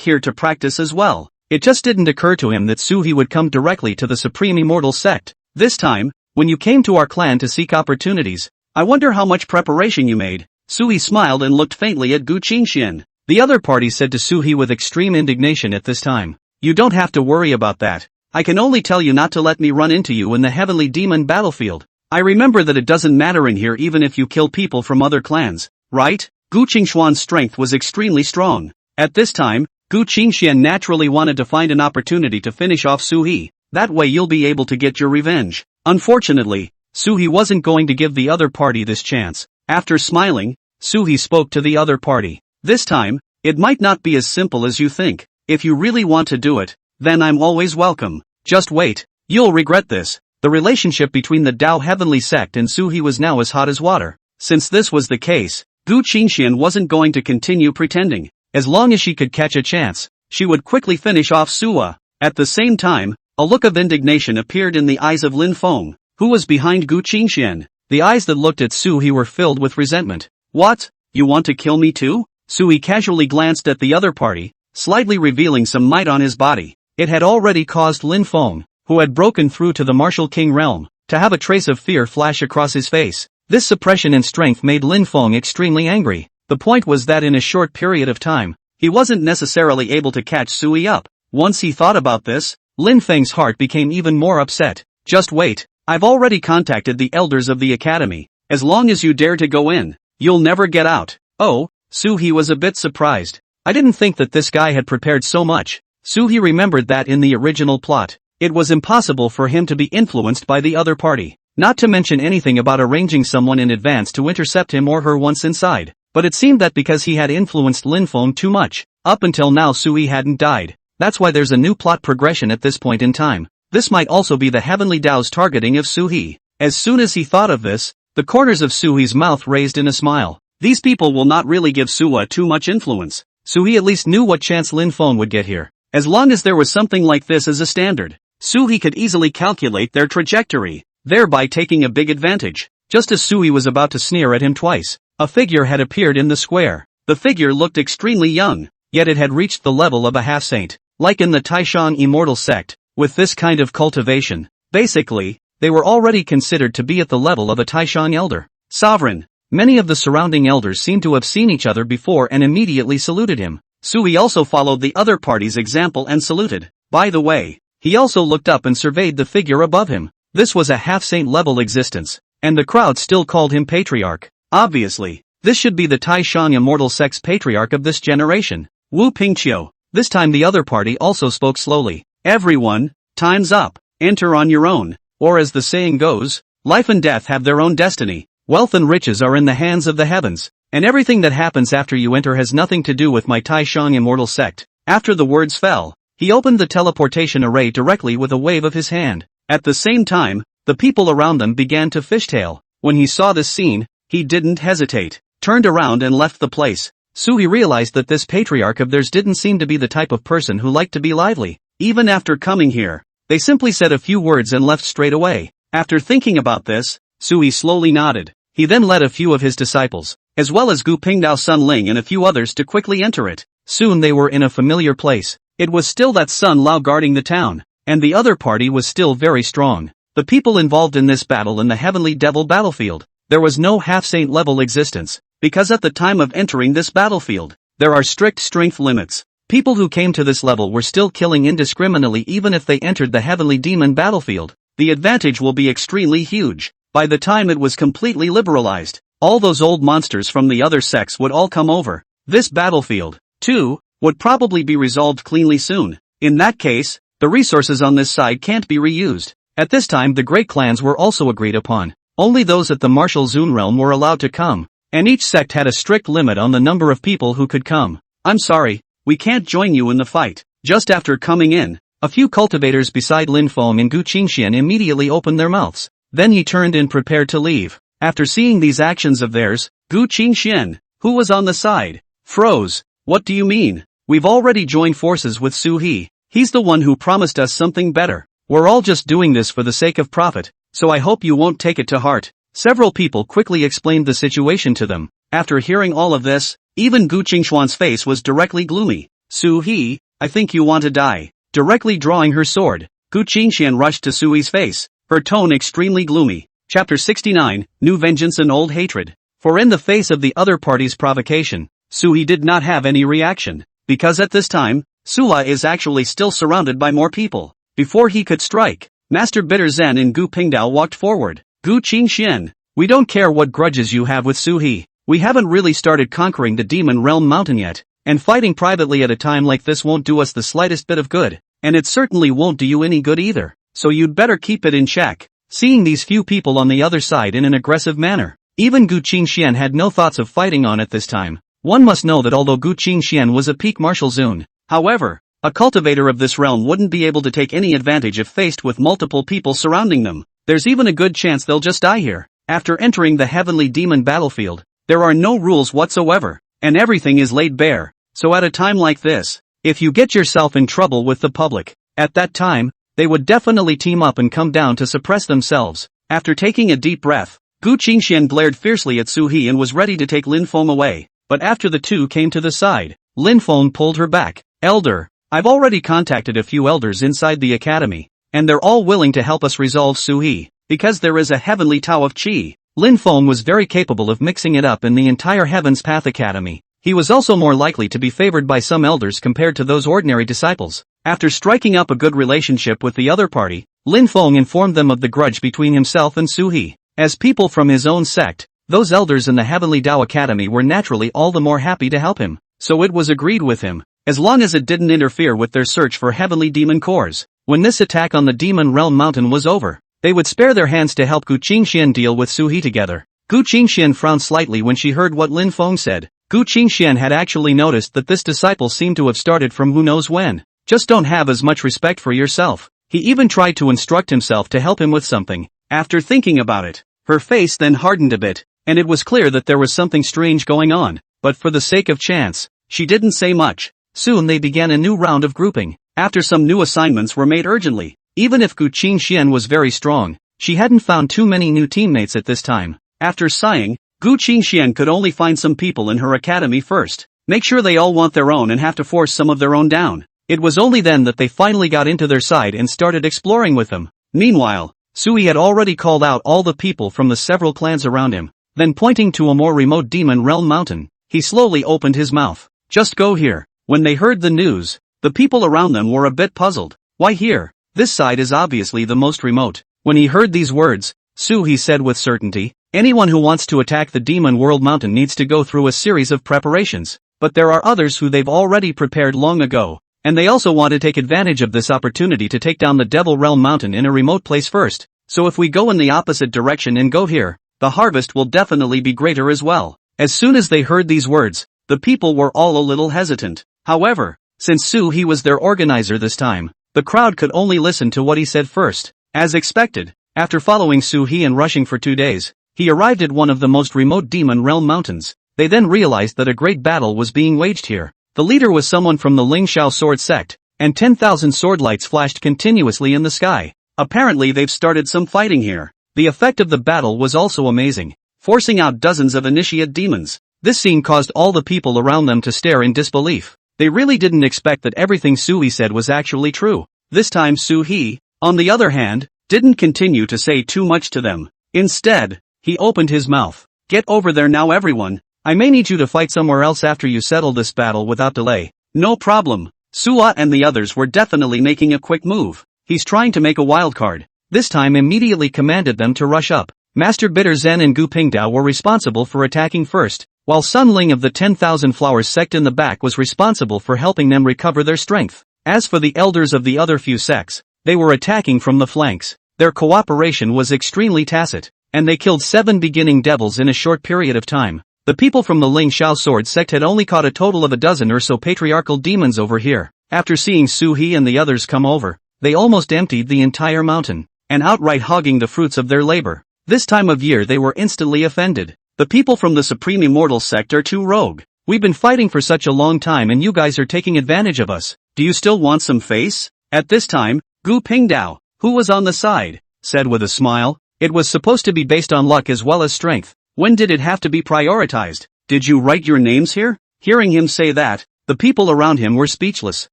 here to practice as well. It just didn't occur to him that Sui would come directly to the Supreme Immortal Sect. This time, when you came to our clan to seek opportunities, I wonder how much preparation you made. Sui smiled and looked faintly at Gu Qingxian. The other party said to Sui with extreme indignation at this time. You don't have to worry about that. I can only tell you not to let me run into you in the heavenly demon battlefield. I remember that it doesn't matter in here even if you kill people from other clans, right? Gu Qingshuan's strength was extremely strong. At this time, Gu Qingxian naturally wanted to find an opportunity to finish off Sui. That way you'll be able to get your revenge. Unfortunately, Sui wasn't going to give the other party this chance. After smiling, Sui spoke to the other party. This time, it might not be as simple as you think. If you really want to do it, then I'm always welcome. Just wait. You'll regret this. The relationship between the Dao Heavenly sect and Sui was now as hot as water. Since this was the case, Gu Qingxian wasn't going to continue pretending. As long as she could catch a chance, she would quickly finish off Sua. At the same time, a look of indignation appeared in the eyes of Lin Feng, who was behind Gu Qingxian. The eyes that looked at Sui were filled with resentment. What? You want to kill me too? Sui casually glanced at the other party, slightly revealing some might on his body. It had already caused Lin Feng, who had broken through to the martial king realm, to have a trace of fear flash across his face. This suppression in strength made Lin Feng extremely angry. The point was that in a short period of time, he wasn't necessarily able to catch Sui up. Once he thought about this, Lin Feng's heart became even more upset. Just wait, I've already contacted the elders of the academy. As long as you dare to go in, you'll never get out. Oh, Sui was a bit surprised. I didn't think that this guy had prepared so much. Sui remembered that in the original plot, it was impossible for him to be influenced by the other party, not to mention anything about arranging someone in advance to intercept him or her once inside. But it seemed that because he had influenced Lin Feng too much, up until now Sui hadn't died. That's why there's a new plot progression at this point in time. This might also be the Heavenly Dao's targeting of Sui. As soon as he thought of this, the corners of Sui's mouth raised in a smile. These people will not really give Sui too much influence. Sui at least knew what chance Lin Feng would get here. As long as there was something like this as a standard, Sui could easily calculate their trajectory, thereby taking a big advantage. Just as Sui was about to sneer at him twice, a figure had appeared in the square. The figure looked extremely young, yet it had reached the level of a half-saint. Like in the Taishan immortal sect, with this kind of cultivation, basically, they were already considered to be at the level of a Taishan elder. Sovereign. Many of the surrounding elders seemed to have seen each other before and immediately saluted him. Sui also followed the other party's example and saluted. By the way, he also looked up and surveyed the figure above him. This was a half-saint level existence, and the crowd still called him patriarch. Obviously, this should be the Taishan immortal sect's patriarch of this generation, Wu Pingqiu. This time the other party also spoke slowly. Everyone, time's up, enter on your own, or as the saying goes, life and death have their own destiny, wealth and riches are in the hands of the heavens, and everything that happens after you enter has nothing to do with my Taishan immortal sect. After the words fell, he opened the teleportation array directly with a wave of his hand. At the same time, the people around them began to fishtail. When he saw this scene, he didn't hesitate, turned around and left the place. Sui realized that this patriarch of theirs didn't seem to be the type of person who liked to be lively. Even after coming here, they simply said a few words and left straight away. After thinking about this, Sui slowly nodded. He then led a few of his disciples, as well as Gu Pingdao Sun Ling and a few others to quickly enter it. Soon they were in a familiar place. It was still that Sun Lao guarding the town, and the other party was still very strong. The people involved in this battle in the Heavenly Devil battlefield, there was no half-saint level existence, because at the time of entering this battlefield, there are strict strength limits. People who came to this level were still killing indiscriminately even if they entered the Heavenly Demon battlefield. The advantage will be extremely huge. By the time it was completely liberalized, all those old monsters from the other sects would all come over. This battlefield, too, would probably be resolved cleanly soon. In that case, the resources on this side can't be reused. At this time the great clans were also agreed upon. Only those at the martial Zun realm were allowed to come, and each sect had a strict limit on the number of people who could come. I'm sorry, we can't join you in the fight. Just after coming in, a few cultivators beside Lin Feng and Gu Qingxian immediately opened their mouths. Then he turned and prepared to leave. After seeing these actions of theirs, Gu Qingxian, who was on the side, froze. What do you mean? We've already joined forces with Sui. He's the one who promised us something better. We're all just doing this for the sake of profit, so I hope you won't take it to heart. Several people quickly explained the situation to them. After hearing all of this, even Gu Qingxuan's face was directly gloomy. Sui, I think you want to die. Directly drawing her sword, Gu Qingxian rushed to Sui's face, her tone extremely gloomy. Chapter 69, New Vengeance and Old Hatred. For in the face of the other party's provocation, Sui did not have any reaction, because at this time, Sua is actually still surrounded by more people. Before he could strike, Master Bitter Zen and Gu Pingdao walked forward. Gu Qingxian, we don't care what grudges you have with Sui. We haven't really started conquering the Demon Realm Mountain yet, and fighting privately at a time like this won't do us the slightest bit of good, and it certainly won't do you any good either, so you'd better keep it in check. Seeing these few people on the other side in an aggressive manner, even Gu Qingxian had no thoughts of fighting on at this time. One must know that although Gu Qingxian was a peak martial Zun, however, a cultivator of this realm wouldn't be able to take any advantage if faced with multiple people surrounding them. There's even a good chance they'll just die here. After entering the Heavenly Demon battlefield, there are no rules whatsoever, and everything is laid bare. So at a time like this, if you get yourself in trouble with the public, at that time, they would definitely team up and come down to suppress themselves. After taking a deep breath, Gu Qingxian glared fiercely at Sui and was ready to take Lin Feng away, but after the two came to the side, Lin Feng pulled her back. Elder, I've already contacted a few elders inside the academy, and they're all willing to help us resolve Suhi, because there is a heavenly Tao of Qi. Lin Feng was very capable of mixing it up in the entire Heaven's Path Academy. He was also more likely to be favored by some elders compared to those ordinary disciples. After striking up a good relationship with the other party, Lin Feng informed them of the grudge between himself and Suhi. As people from his own sect, those elders in the Heavenly Dao Academy were naturally all the more happy to help him, so it was agreed with him, as long as it didn't interfere with their search for heavenly demon cores. When this attack on the Demon Realm Mountain was over, they would spare their hands to help Gu Qingxian deal with Suhi together. Gu Qingxian frowned slightly when she heard what Lin Feng said. Gu Qingxian had actually noticed that this disciple seemed to have started from who knows when. Just don't have as much respect for yourself. He even tried to instruct himself to help him with something. After thinking about it, her face then hardened a bit, and it was clear that there was something strange going on, but for the sake of chance, she didn't say much. Soon they began a new round of grouping. After some new assignments were made urgently, even if Gu Qingxian was very strong, she hadn't found too many new teammates at this time. After sighing, Gu Qingxian could only find some people in her academy first. Make sure they all want their own and have to force some of their own down. It was only then that they finally got into their side and started exploring with them. Meanwhile, Sui had already called out all the people from the several clans around him. Then pointing to a more remote Demon Realm Mountain, he slowly opened his mouth. Just go here. When they heard the news, the people around them were a bit puzzled. Why here? This side is obviously the most remote. When he heard these words, Sui said with certainty, anyone who wants to attack the Demon World Mountain needs to go through a series of preparations. But there are others who they've already prepared long ago, and they also want to take advantage of this opportunity to take down the Devil Realm Mountain in a remote place first. So if we go in the opposite direction and go here, the harvest will definitely be greater as well. As soon as they heard these words, the people were all a little hesitant. However, since Sui was their organizer this time, the crowd could only listen to what he said first. As expected, after following Sui and rushing for 2 days, he arrived at one of the most remote Demon Realm Mountains. They then realized that a great battle was being waged here. The leader was someone from the Lingxiao Sword Sect, and 10,000 sword lights flashed continuously in the sky. Apparently they've started some fighting here. The effect of the battle was also amazing, forcing out dozens of initiate demons. This scene caused all the people around them to stare in disbelief. They really didn't expect that everything Sui said was actually true. This time Sui, on the other hand, didn't continue to say too much to them. Instead, he opened his mouth. Get over there now everyone. I may need you to fight somewhere else after you settle this battle without delay. No problem. Suat and the others were definitely making a quick move. He's trying to make a wild card. This time immediately commanded them to rush up. Master Bitter Zen and Gu Pingdao were responsible for attacking first, while Sun Ling of the 10,000 Flowers sect in the back was responsible for helping them recover their strength. As for the elders of the other few sects, they were attacking from the flanks. Their cooperation was extremely tacit, and they killed 7 beginning devils in a short period of time. The people from the Ling Xiao Sword sect had only caught a total of a dozen or so patriarchal demons over here. After seeing Sui and the others come over, they almost emptied the entire mountain, and outright hogging the fruits of their labor. This time of year they were instantly offended. The people from the Supreme Immortal sect are too rogue. We've been fighting for such a long time and you guys are taking advantage of us. Do you still want some face? At this time, Gu Pingdao, who was on the side, said with a smile, it was supposed to be based on luck as well as strength. When did it have to be prioritized? Did you write your names here? Hearing him say that, the people around him were speechless.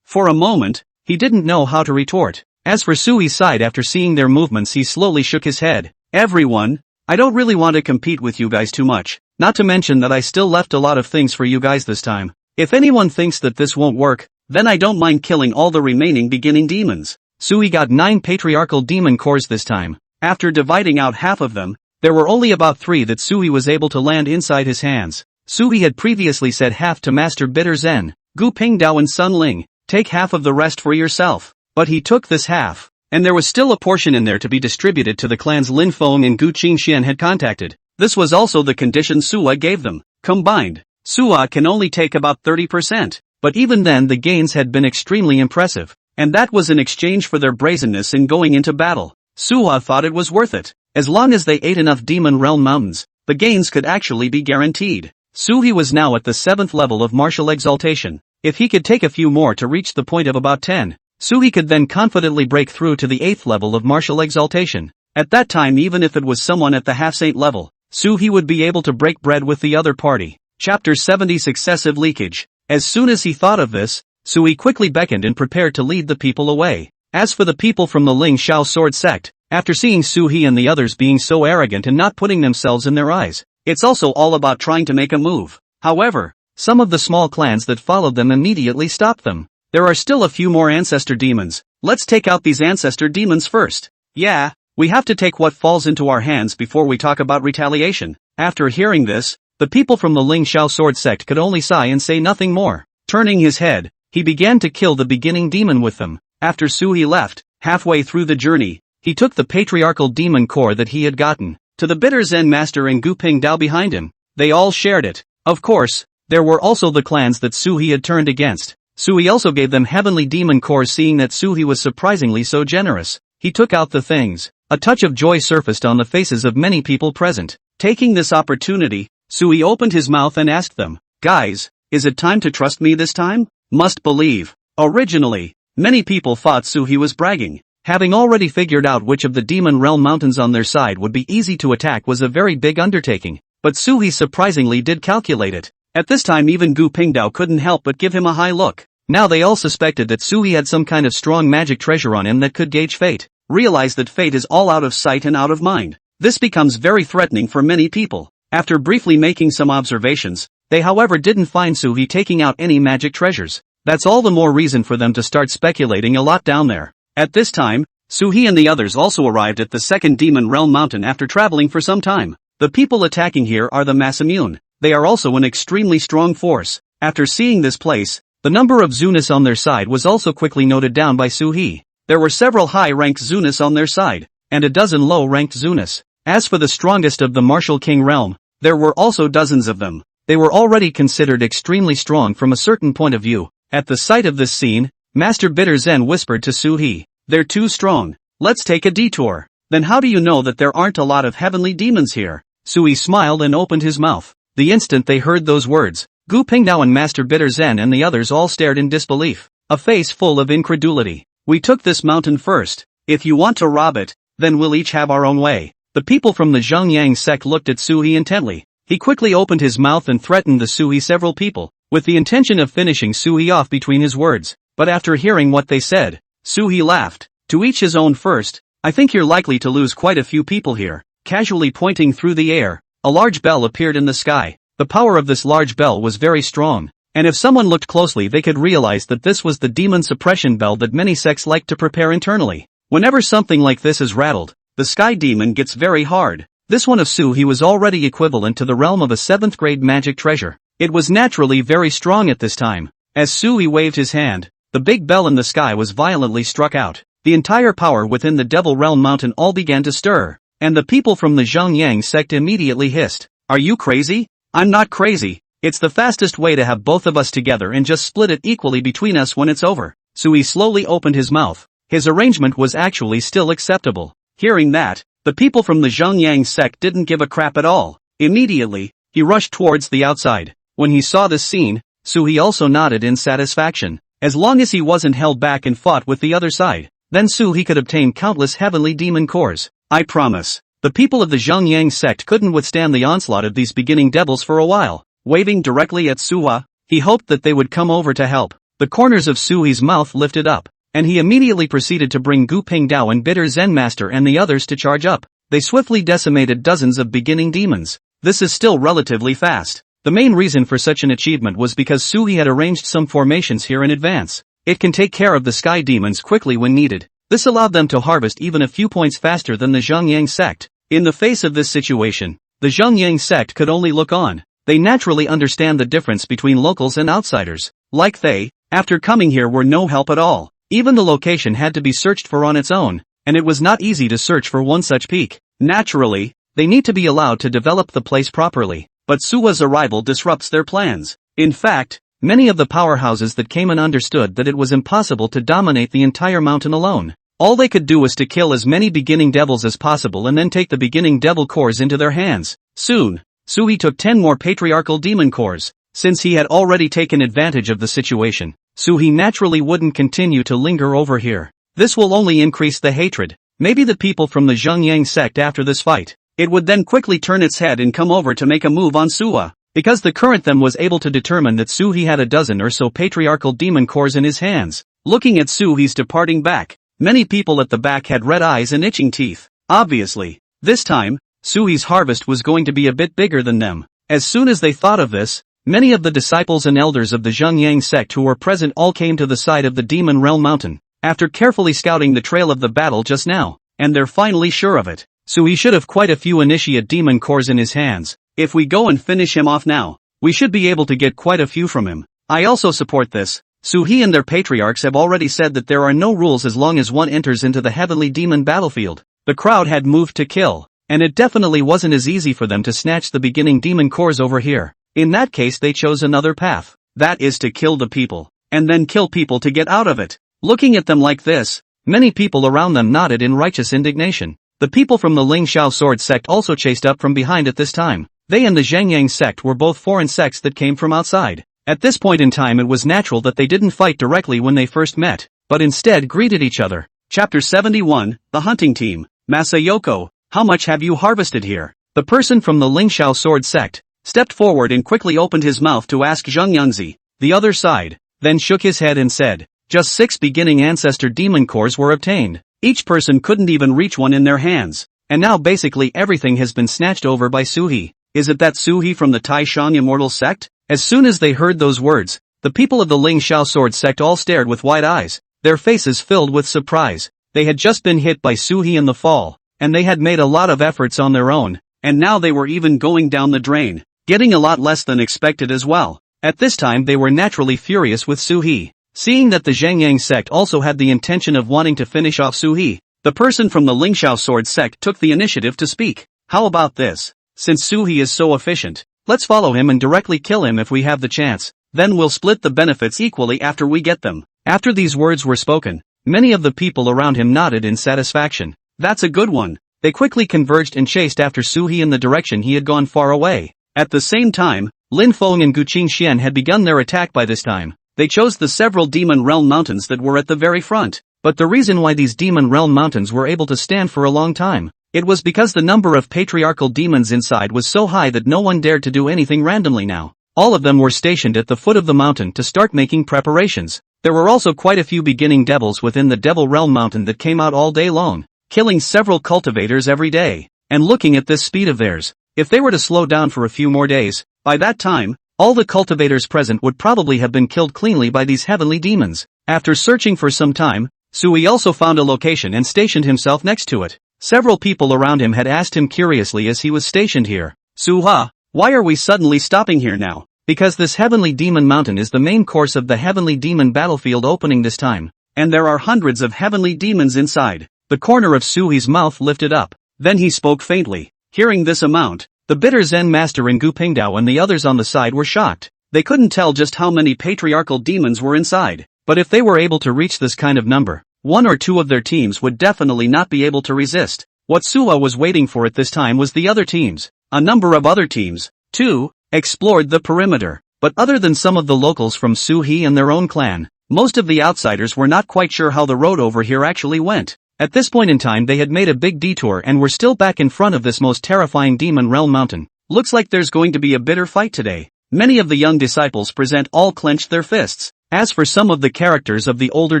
For a moment, he didn't know how to retort. As for Sui's side, after seeing their movements he slowly shook his head. Everyone, I don't really want to compete with you guys too much, not to mention that I still left a lot of things for you guys this time. If anyone thinks that this won't work, then I don't mind killing all the remaining beginning demons. Sui got 9 patriarchal demon cores this time. After dividing out half of them, there were only about 3 that Sui was able to land inside his hands. Sui had previously said half to Master Bitter Zen, Gu Pingdao and Sun Ling, take half of the rest for yourself. But he took this half, and there was still a portion in there to be distributed to the clans Lin Feng and Gu Qingxian had contacted. This was also the condition Sua gave them. Combined, Sua can only take about 30%, but even then the gains had been extremely impressive, and that was in exchange for their brazenness in going into battle. Sua thought it was worth it. As long as they ate enough Demon Realm Mountains, the gains could actually be guaranteed. Sui was now at the 7th level of martial exaltation. If he could take a few more to reach the point of about 10, Sui could then confidently break through to the 8th level of martial exaltation. At that time, even if it was someone at the half-saint level, Sui would be able to break bread with the other party. Chapter 70 Successive Leakage. As soon as he thought of this, Sui quickly beckoned and prepared to lead the people away. As for the people from the Ling Shao sword sect, after seeing Su He and the others being so arrogant and not putting themselves in their eyes, it's also all about trying to make a move. However, some of the small clans that followed them immediately stopped them. There are still a few more ancestor demons. Let's take out these ancestor demons first. Yeah, we have to take what falls into our hands before we talk about retaliation. After hearing this, the people from the Ling Shao sword sect could only sigh and say nothing more. Turning his head, he began to kill the beginning demon with them. After Su He left, halfway through the journey, he took the patriarchal demon core that he had gotten to the bitter Zen master and Gu Ping Dao behind him. They all shared it. Of course, there were also the clans that Su He had turned against. Su He also gave them heavenly demon cores. Seeing that Su He was surprisingly so generous, he took out the things. A touch of joy surfaced on the faces of many people present. Taking this opportunity, Su He opened his mouth and asked them, "Guys, is it time to trust me this time?" Must believe. Originally, many people thought Su He was bragging. Having already figured out which of the demon realm mountains on their side would be easy to attack was a very big undertaking. But Su He surprisingly did calculate it. At this time even Gu Pingdao couldn't help but give him a high look. Now they all suspected that Su He had some kind of strong magic treasure on him that could gauge fate. Realize that fate is all out of sight and out of mind. This becomes very threatening for many people. After briefly making some observations, they however didn't find Su He taking out any magic treasures. That's all the more reason for them to start speculating a lot down there. At this time, Su He and the others also arrived at the second demon realm mountain after traveling for some time. The people attacking here are the Masamune. They are also an extremely strong force. After seeing this place, the number of Zunis on their side was also quickly noted down by Su He. There were several high-ranked Zunis on their side, and a dozen low-ranked Zunis. As for the strongest of the Martial King realm, there were also dozens of them. They were already considered extremely strong from a certain point of view. At the sight of this scene, Master Bitter Zen whispered to Su He, "They're too strong. Let's take a detour." "Then how do you know that there aren't a lot of heavenly demons here?" Su He smiled and opened his mouth. The instant they heard those words, Gu Pingdao and Master Bitter Zen and the others all stared in disbelief, a face full of incredulity. "We took this mountain first. If you want to rob it, then we'll each have our own way." The people from the Zhongyang sect looked at Su He intently. He quickly opened his mouth and threatened the Su He several people, with the intention of finishing Su He off between his words. But after hearing what they said, Su He laughed. "To each his own first. I think you're likely to lose quite a few people here." Casually pointing through the air, a large bell appeared in the sky. The power of this large bell was very strong, and if someone looked closely they could realize that this was the demon suppression bell that many sects like to prepare internally. Whenever something like this is rattled, the sky demon gets very hard. This one of Su He was already equivalent to the realm of a 7th grade magic treasure. It was naturally very strong at this time. As Su He waved his hand, the big bell in the sky was violently struck out. The entire power within the Devil Realm Mountain all began to stir, and the people from the Zhongyang sect immediately hissed, "Are you crazy?" "I'm not crazy. It's the fastest way to have both of us together and just split it equally between us when it's over." Su He slowly opened his mouth. His arrangement was actually still acceptable. Hearing that, the people from the Zhongyang sect didn't give a crap at all. Immediately, he rushed towards the outside. When he saw this scene, Su He also nodded in satisfaction. As long as he wasn't held back and fought with the other side, then Su He could obtain countless heavenly demon cores. I promise. The people of the Zhongyang sect couldn't withstand the onslaught of these beginning devils for a while. Waving directly at Suha, he hoped that they would come over to help. The corners of Su He's mouth lifted up, and he immediately proceeded to bring Gu Pingdao and Bitter Zen Master and the others to charge up. They swiftly decimated dozens of beginning demons. This is still relatively fast. The main reason for such an achievement was because Su He had arranged some formations here in advance. It can take care of the sky demons quickly when needed. This allowed them to harvest even a few points faster than the Zhongyang sect. In the face of this situation, the Zhongyang sect could only look on. They naturally understand the difference between locals and outsiders. Like they, after coming here, were no help at all. Even the location had to be searched for on its own, and it was not easy to search for one such peak. Naturally, they need to be allowed to develop the place properly, but Suwa's arrival disrupts their plans. In fact, many of the powerhouses that came in understood that it was impossible to dominate the entire mountain alone. All they could do was to kill as many beginning devils as possible and then take the beginning devil cores into their hands. Soon, Su He took 10 more patriarchal demon cores. Since he had already taken advantage of the situation, Su He naturally wouldn't continue to linger over here. This will only increase the hatred. Maybe the people from the Zhongyang sect after this fight. It would then quickly turn its head and come over to make a move on Suwa. because the current them was able to determine that Suhi had a dozen or so patriarchal demon cores in his hands. Looking at Suhi's departing back, many people at the back had red eyes and itching teeth. Obviously, this time, Suhi's harvest was going to be a bit bigger than them. As soon as they thought of this, many of the disciples and elders of the Zhengyang sect who were present all came to the side of the Demon Realm Mountain, after carefully scouting the trail of the battle just now, and they're finally sure of it. Suhi should have quite a few initiate demon cores in his hands. If we go and finish him off now, we should be able to get quite a few from him. I also support this. Suhi and their patriarchs have already said that there are no rules as long as one enters into the heavenly demon battlefield. The crowd had moved to kill, and it definitely wasn't as easy for them to snatch the beginning demon cores over here. In that case they chose another path. That is to kill the people, and then kill people to get out of it. Looking at them like this, many people around them nodded in righteous indignation. The people from the Ling Xiao sword sect also chased up from behind at this time. They and the Zhengyang sect were both foreign sects that came from outside. At this point in time it was natural that they didn't fight directly when they first met, but instead greeted each other. Chapter 71, The Hunting Team. Masayoko, how much have you harvested here? The person from the Ling Xiao sword sect stepped forward and quickly opened his mouth to ask Zheng Yangzi, the other side, then shook his head and said, just 6 beginning ancestor demon cores were obtained. Each person couldn't even reach one in their hands, and now basically everything has been snatched over by Suhi. Is it that Suhi from the Taishan immortal sect? As soon as they heard those words, the people of the Ling Xiao sword sect all stared with wide eyes, their faces filled with surprise. They had just been hit by Suhi in the fall, and they had made a lot of efforts on their own, and now they were even going down the drain, getting a lot less than expected as well. At this time they were naturally furious with Suhi. Seeing that the Zhengyang sect also had the intention of wanting to finish off Suhi, the person from the Ling Xiao sword sect took the initiative to speak. How about this? Since Suhi is so efficient, let's follow him and directly kill him if we have the chance, then we'll split the benefits equally after we get them. After these words were spoken, many of the people around him nodded in satisfaction. That's a good one. They quickly converged and chased after Suhi in the direction he had gone far away. At the same time, Lin Feng and Guqing Xian had begun their attack by this time. They chose the several Demon Realm mountains that were at the very front. But the reason why these Demon Realm mountains were able to stand for a long time, it was because the number of patriarchal demons inside was so high that no one dared to do anything randomly now. All of them were stationed at the foot of the mountain to start making preparations. There were also quite a few beginning devils within the Devil Realm mountain that came out all day long, killing several cultivators every day. And looking at this speed of theirs, if they were to slow down for a few more days, by that time, all the cultivators present would probably have been killed cleanly by these heavenly demons. After searching for some time, Suhi also found a location and stationed himself next to it. Several people around him had asked him curiously as he was stationed here, Suha, why are we suddenly stopping here now? Because this heavenly demon mountain is the main course of the heavenly demon battlefield opening this time, and there are hundreds of heavenly demons inside. The corner of Suhi's mouth lifted up, then he spoke faintly. Hearing this amount, the bitter Zen master in Gu Pingdao and the others on the side were shocked. They couldn't tell just how many patriarchal demons were inside, but if they were able to reach this kind of number, one or two of their teams would definitely not be able to resist. What Suha was waiting for at this time was the other teams. A number of other teams, too, explored the perimeter, but other than some of the locals from Suhi and their own clan, most of the outsiders were not quite sure how the road over here actually went. At this point in time they had made a big detour and were still back in front of this most terrifying Demon Realm mountain. Looks like there's going to be a bitter fight today. Many of the young disciples present all clenched their fists. As for some of the characters of the older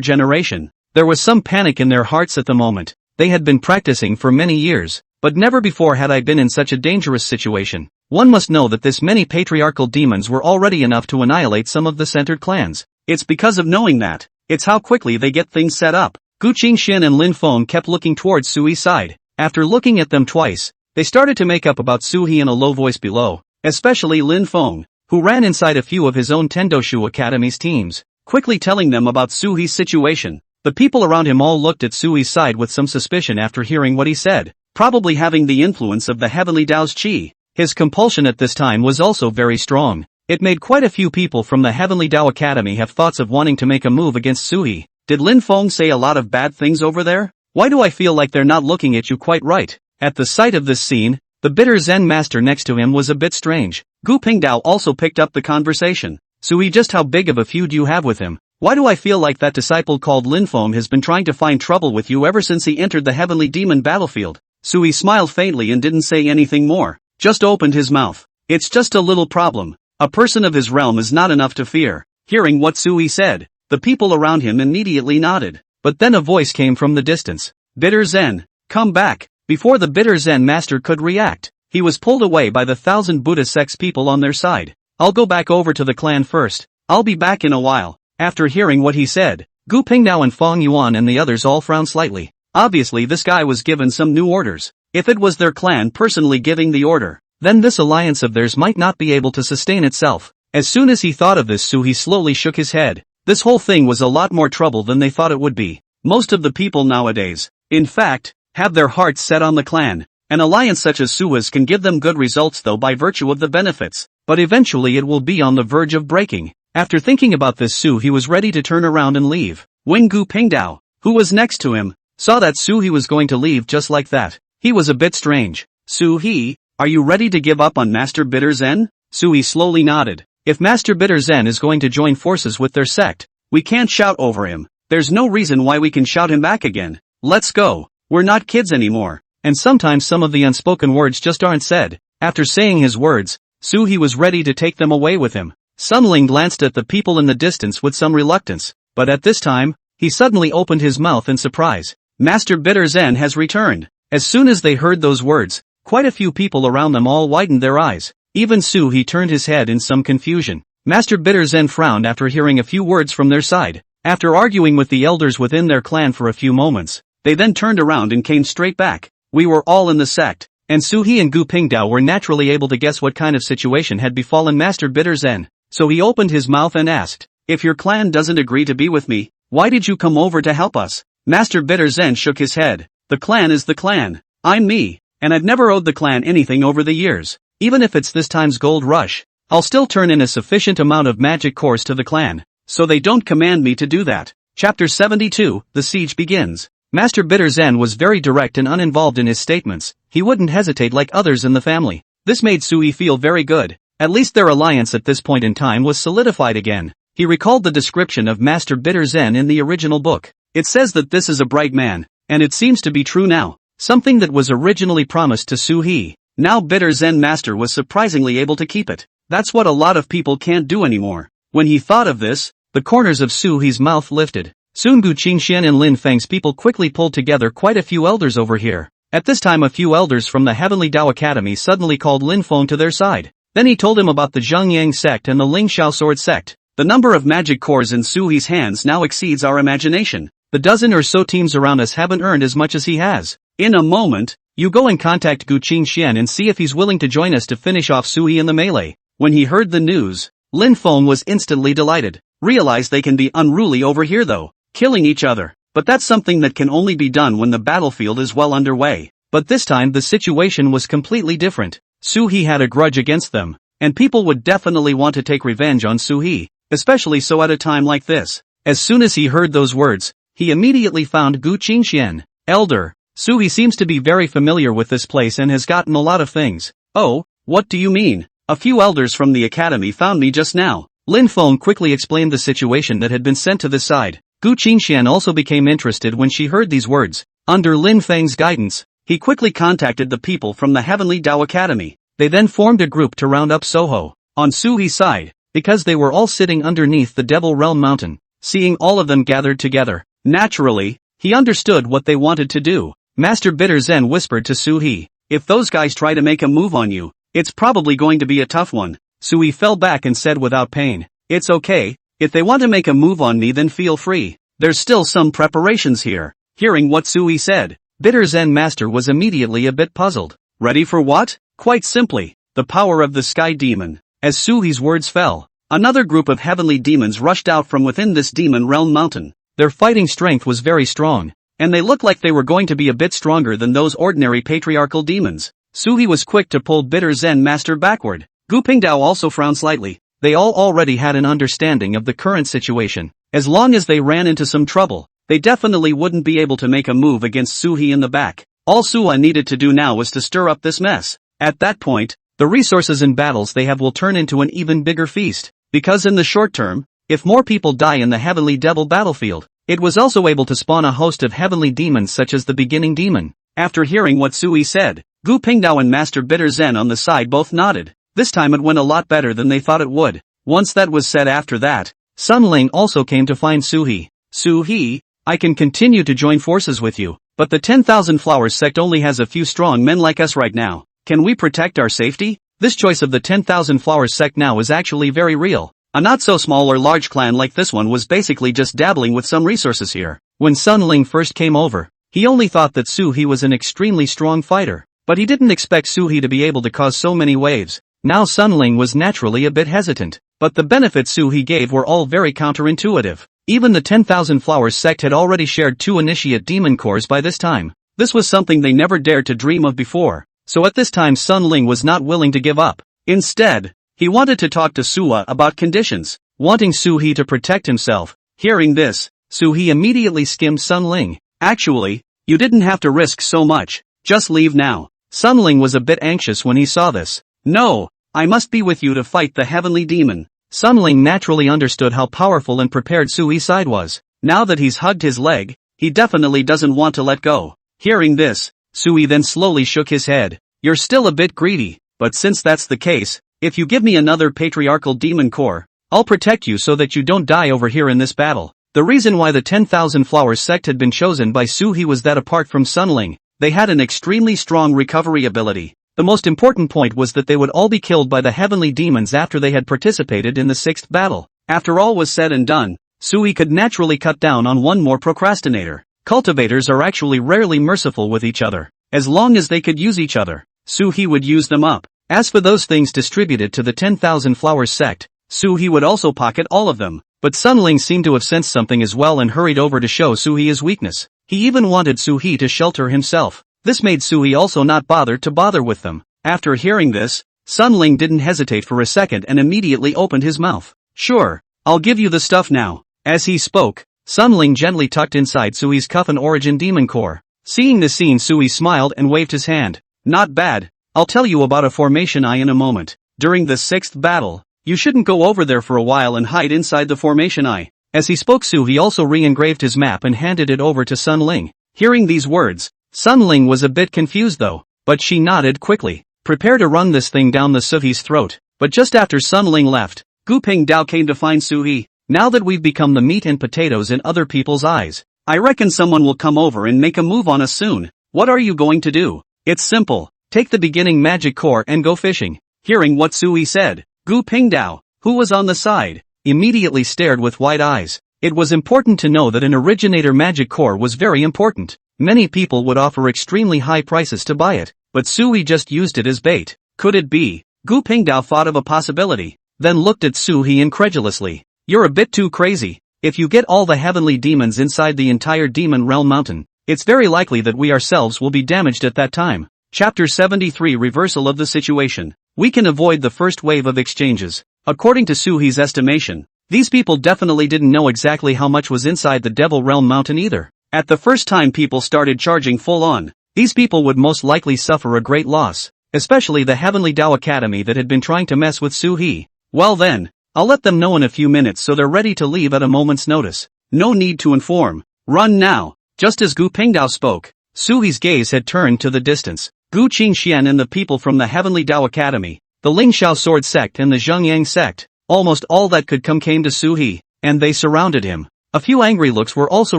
generation, there was some panic in their hearts at the moment. They had been practicing for many years, but never before had I been in such a dangerous situation. One must know that this many patriarchal demons were already enough to annihilate some of the centered clans. It's because of knowing that. It's how quickly they get things set up. Gu Qingxian and Lin Feng kept looking towards Sui's side. After looking at them twice, they started to make up about Suhi in a low voice below, especially Lin Feng, who ran inside a few of his own Tendoshu Academy's teams, quickly telling them about Suhi's situation. The people around him all looked at Sui's side with some suspicion after hearing what he said, probably having the influence of the heavenly Dao's qi. His compulsion at this time was also very strong. It made quite a few people from the heavenly Dao Academy have thoughts of wanting to make a move against Suhi. Did Lin Feng say a lot of bad things over there? Why do I feel like they're not looking at you quite right? At the sight of this scene, the bitter Zen master next to him was a bit strange. Gu Pingdao also picked up the conversation. Suhi, just how big of a feud you have with him? Why do I feel like that disciple called Lin Feng has been trying to find trouble with you ever since he entered the heavenly demon battlefield? Suhi smiled faintly and didn't say anything more, just opened his mouth. It's just a little problem. A person of his realm is not enough to fear. Hearing what Sui said, the people around him immediately nodded. But then a voice came from the distance. Bitter Zen, come back. Before the Bitter Zen master could react, he was pulled away by the 1,000 Buddha sects people on their side. I'll go back over to the clan first. I'll be back in a while. After hearing what he said, Gu Pingdao and Fong Yuan and the others all frowned slightly. Obviously this guy was given some new orders. If it was their clan personally giving the order, then this alliance of theirs might not be able to sustain itself. As soon as he thought of this, he slowly shook his head. This whole thing was a lot more trouble than they thought it would be. Most of the people nowadays, in fact, have their hearts set on the clan. An alliance such as Sua's can give them good results though by virtue of the benefits, but eventually it will be on the verge of breaking. After thinking about this, he was ready to turn around and leave. When Gu Pingdao, who was next to him, saw that he was going to leave just like that, he was a bit strange. He, are you ready to give up on Master Bitter Zen? Sui slowly nodded. If Master Bitter Zen is going to join forces with their sect, we can't shout over him. There's no reason why we can shout him back again. Let's go. We're not kids anymore. And sometimes some of the unspoken words just aren't said. After saying his words, he was ready to take them away with him. Sun Ling glanced at the people in the distance with some reluctance, but at this time, he suddenly opened his mouth in surprise. Master Bitter Zen has returned. As soon as they heard those words, quite a few people around them all widened their eyes. Even he turned his head in some confusion. Master Bitter Zen frowned after hearing a few words from their side. After arguing with the elders within their clan for a few moments, they then turned around and came straight back. We were all in the sect, and He and Gu Pingdao were naturally able to guess what kind of situation had befallen Master Bitter Zen. So he opened his mouth and asked, if your clan doesn't agree to be with me, why did you come over to help us? Master Bitter Zen shook his head. The clan is the clan. I'm me, and I've never owed the clan anything over the years. Even if it's this time's gold rush, I'll still turn in a sufficient amount of magic cores to the clan, so they don't command me to do that. Chapter 72, The Siege Begins. Master Bitter Zen was very direct and uninvolved in his statements. He wouldn't hesitate like others in the family. This made Sui feel very good. At least their alliance at this point in time was solidified again. He recalled the description of Master Bitter Zen in the original book. It says that this is a bright man, and it seems to be true now. Something that was originally promised to Sui. Now Bitter Zen Master was surprisingly able to keep it. That's what a lot of people can't do anymore. When he thought of this, the corners of Sui's mouth lifted. Soon Gu Qingxian and Lin Feng's people quickly pulled together quite a few elders over here. At this time a few elders from the Heavenly Dao Academy suddenly called Lin Feng to their side. Then he told him about the Zhengyang sect and the Ling Xiao sword sect. The number of magic cores in Sui's hands now exceeds our imagination. The dozen or so teams around us haven't earned as much as he has. In a moment, you go and contact Gu Qingxian and see if he's willing to join us to finish off Sui in the melee. When he heard the news, Lin Feng was instantly delighted. Realize they can be unruly over here though, killing each other. But that's something that can only be done when the battlefield is well underway. But this time the situation was completely different. Sui had a grudge against them, and people would definitely want to take revenge on Sui, especially so at a time like this. As soon as he heard those words, he immediately found Gu Qingxian. Elder, Sui seems to be very familiar with this place and has gotten a lot of things. Oh, what do you mean? A few elders from the academy found me just now. Lin Feng quickly explained the situation that had been sent to this side. Gu Qingxian also became interested when she heard these words. Under Lin Feng's guidance, he quickly contacted the people from the Heavenly Dao Academy. They then formed a group to round up Soho. On Sui's side, because they were all sitting underneath the Devil Realm Mountain, seeing all of them gathered together, naturally, he understood what they wanted to do. Master Bitter Zen whispered to Sui, if those guys try to make a move on you, it's probably going to be a tough one. Sui fell back and said without pain, it's okay, if they want to make a move on me then feel free. There's still some preparations here. Hearing what Sui said, Bitter Zen Master was immediately a bit puzzled. Ready for what? Quite simply, the power of the Sky Demon. As Sui's words fell, another group of heavenly demons rushed out from within this demon realm mountain. Their fighting strength was very strong, and they looked like they were going to be a bit stronger than those ordinary patriarchal demons. Sui was quick to pull Bitter Zen Master backward. Gu Pingdao also frowned slightly. They all already had an understanding of the current situation. As long as they ran into some trouble, they definitely wouldn't be able to make a move against Sui in the back. All Sua needed to do now was to stir up this mess. At that point, the resources and battles they have will turn into an even bigger feast. Because in the short term, if more people die in the Heavenly Devil battlefield, it was also able to spawn a host of heavenly demons such as the Beginning Demon. After hearing what Sui said, Gu Pingdao and Master Bitter Zen on the side both nodded. This time it went a lot better than they thought it would. Once that was said, after that, Sun Ling also came to find Su-hee. Su-hee, I can continue to join forces with you, but the 10,000 Flowers sect only has a few strong men like us right now. Can we protect our safety? This choice of the 10,000 Flowers sect now is actually very real. A not so small or large clan like this one was basically just dabbling with some resources here. When Sun Ling first came over, he only thought that Su-hee was an extremely strong fighter, but he didn't expect Su-hee to be able to cause so many waves. Now Sun Ling was naturally a bit hesitant, but the benefits Su-hee gave were all very counterintuitive. Even the 10,000 Flowers sect had already shared 2 initiate demon cores by this time. This was something they never dared to dream of before, so at this time Sun Ling was not willing to give up. Instead, he wanted to talk to Suwa about conditions, wanting Su-hee to protect himself. Hearing this, Su-hee immediately skimmed Sun Ling. Actually, you didn't have to risk so much, just leave now. Sun Ling was a bit anxious when he saw this. No, I must be with you to fight the heavenly demon. Sun Ling naturally understood how powerful and prepared Su-hee's side was. Now that he's hugged his leg, he definitely doesn't want to let go. Hearing this, Su-hee then slowly shook his head. You're still a bit greedy, but since that's the case, if you give me another patriarchal demon core, I'll protect you so that you don't die over here in this battle. The reason why the 10,000 Flowers sect had been chosen by Su-hee was that apart from Sun Ling, they had an extremely strong recovery ability. The most important point was that they would all be killed by the heavenly demons after they had participated in the 6th battle. After all was said and done, Su-hee could naturally cut down on one more procrastinator. Cultivators are actually rarely merciful with each other. As long as they could use each other, Su-hee would use them up. As for those things distributed to the 10,000 Flowers sect, Su-hee would also pocket all of them. But Sun Ling seemed to have sensed something as well and hurried over to show Su-hee his weakness. He even wanted Su-hee to shelter himself. This made Su-hee also not bother with them. After hearing this, Sun Ling didn't hesitate for a second and immediately opened his mouth. Sure, I'll give you the stuff now. As he spoke, Sun Ling gently tucked inside Su-hee's cuff an origin demon core. Seeing the scene, Su-hee smiled and waved his hand. Not bad. I'll tell you about a formation eye in a moment. During the 6th battle, you shouldn't go over there for a while and hide inside the formation eye. As he spoke, Su-hee also re-engraved his map and handed it over to Sun Ling. Hearing these words, Sun Ling was a bit confused though, but she nodded quickly. Prepare to run this thing down the Su-hee's throat. But just after Sun Ling left, Gu Ping Dao came to find Su-hee. Now that we've become the meat and potatoes in other people's eyes, I reckon someone will come over and make a move on us soon. What are you going to do? It's simple. Take the beginning magic core and go fishing. Hearing what Su-hee said, Gu Ping Dao, who was on the side, immediately stared with wide eyes. It was important to know that an originator magic core was very important. Many people would offer extremely high prices to buy it, but Su-hee just used it as bait. Could it be? Gu Ping Dao thought of a possibility, then looked at Su-hee incredulously. You're a bit too crazy. If you get all the heavenly demons inside the entire demon realm mountain, it's very likely that we ourselves will be damaged at that time. Chapter 73 Reversal of the Situation. We can avoid the first wave of exchanges. According to Su-hee's estimation, these people definitely didn't know exactly how much was inside the Devil Realm Mountain either. At the first time people started charging full on, these people would most likely suffer a great loss, especially the Heavenly Dao Academy that had been trying to mess with Su-hee. Well then, I'll let them know in a few minutes so they're ready to leave at a moment's notice. No need to inform. Run now. Just as Gu Pingdao spoke, Su-hee's gaze had turned to the distance. Gu Qingxian and the people from the Heavenly Dao Academy, the Lingxiao Sword Sect and the Zhengyang Sect, almost all that could come came to Su-hee, and they surrounded him. A few angry looks were also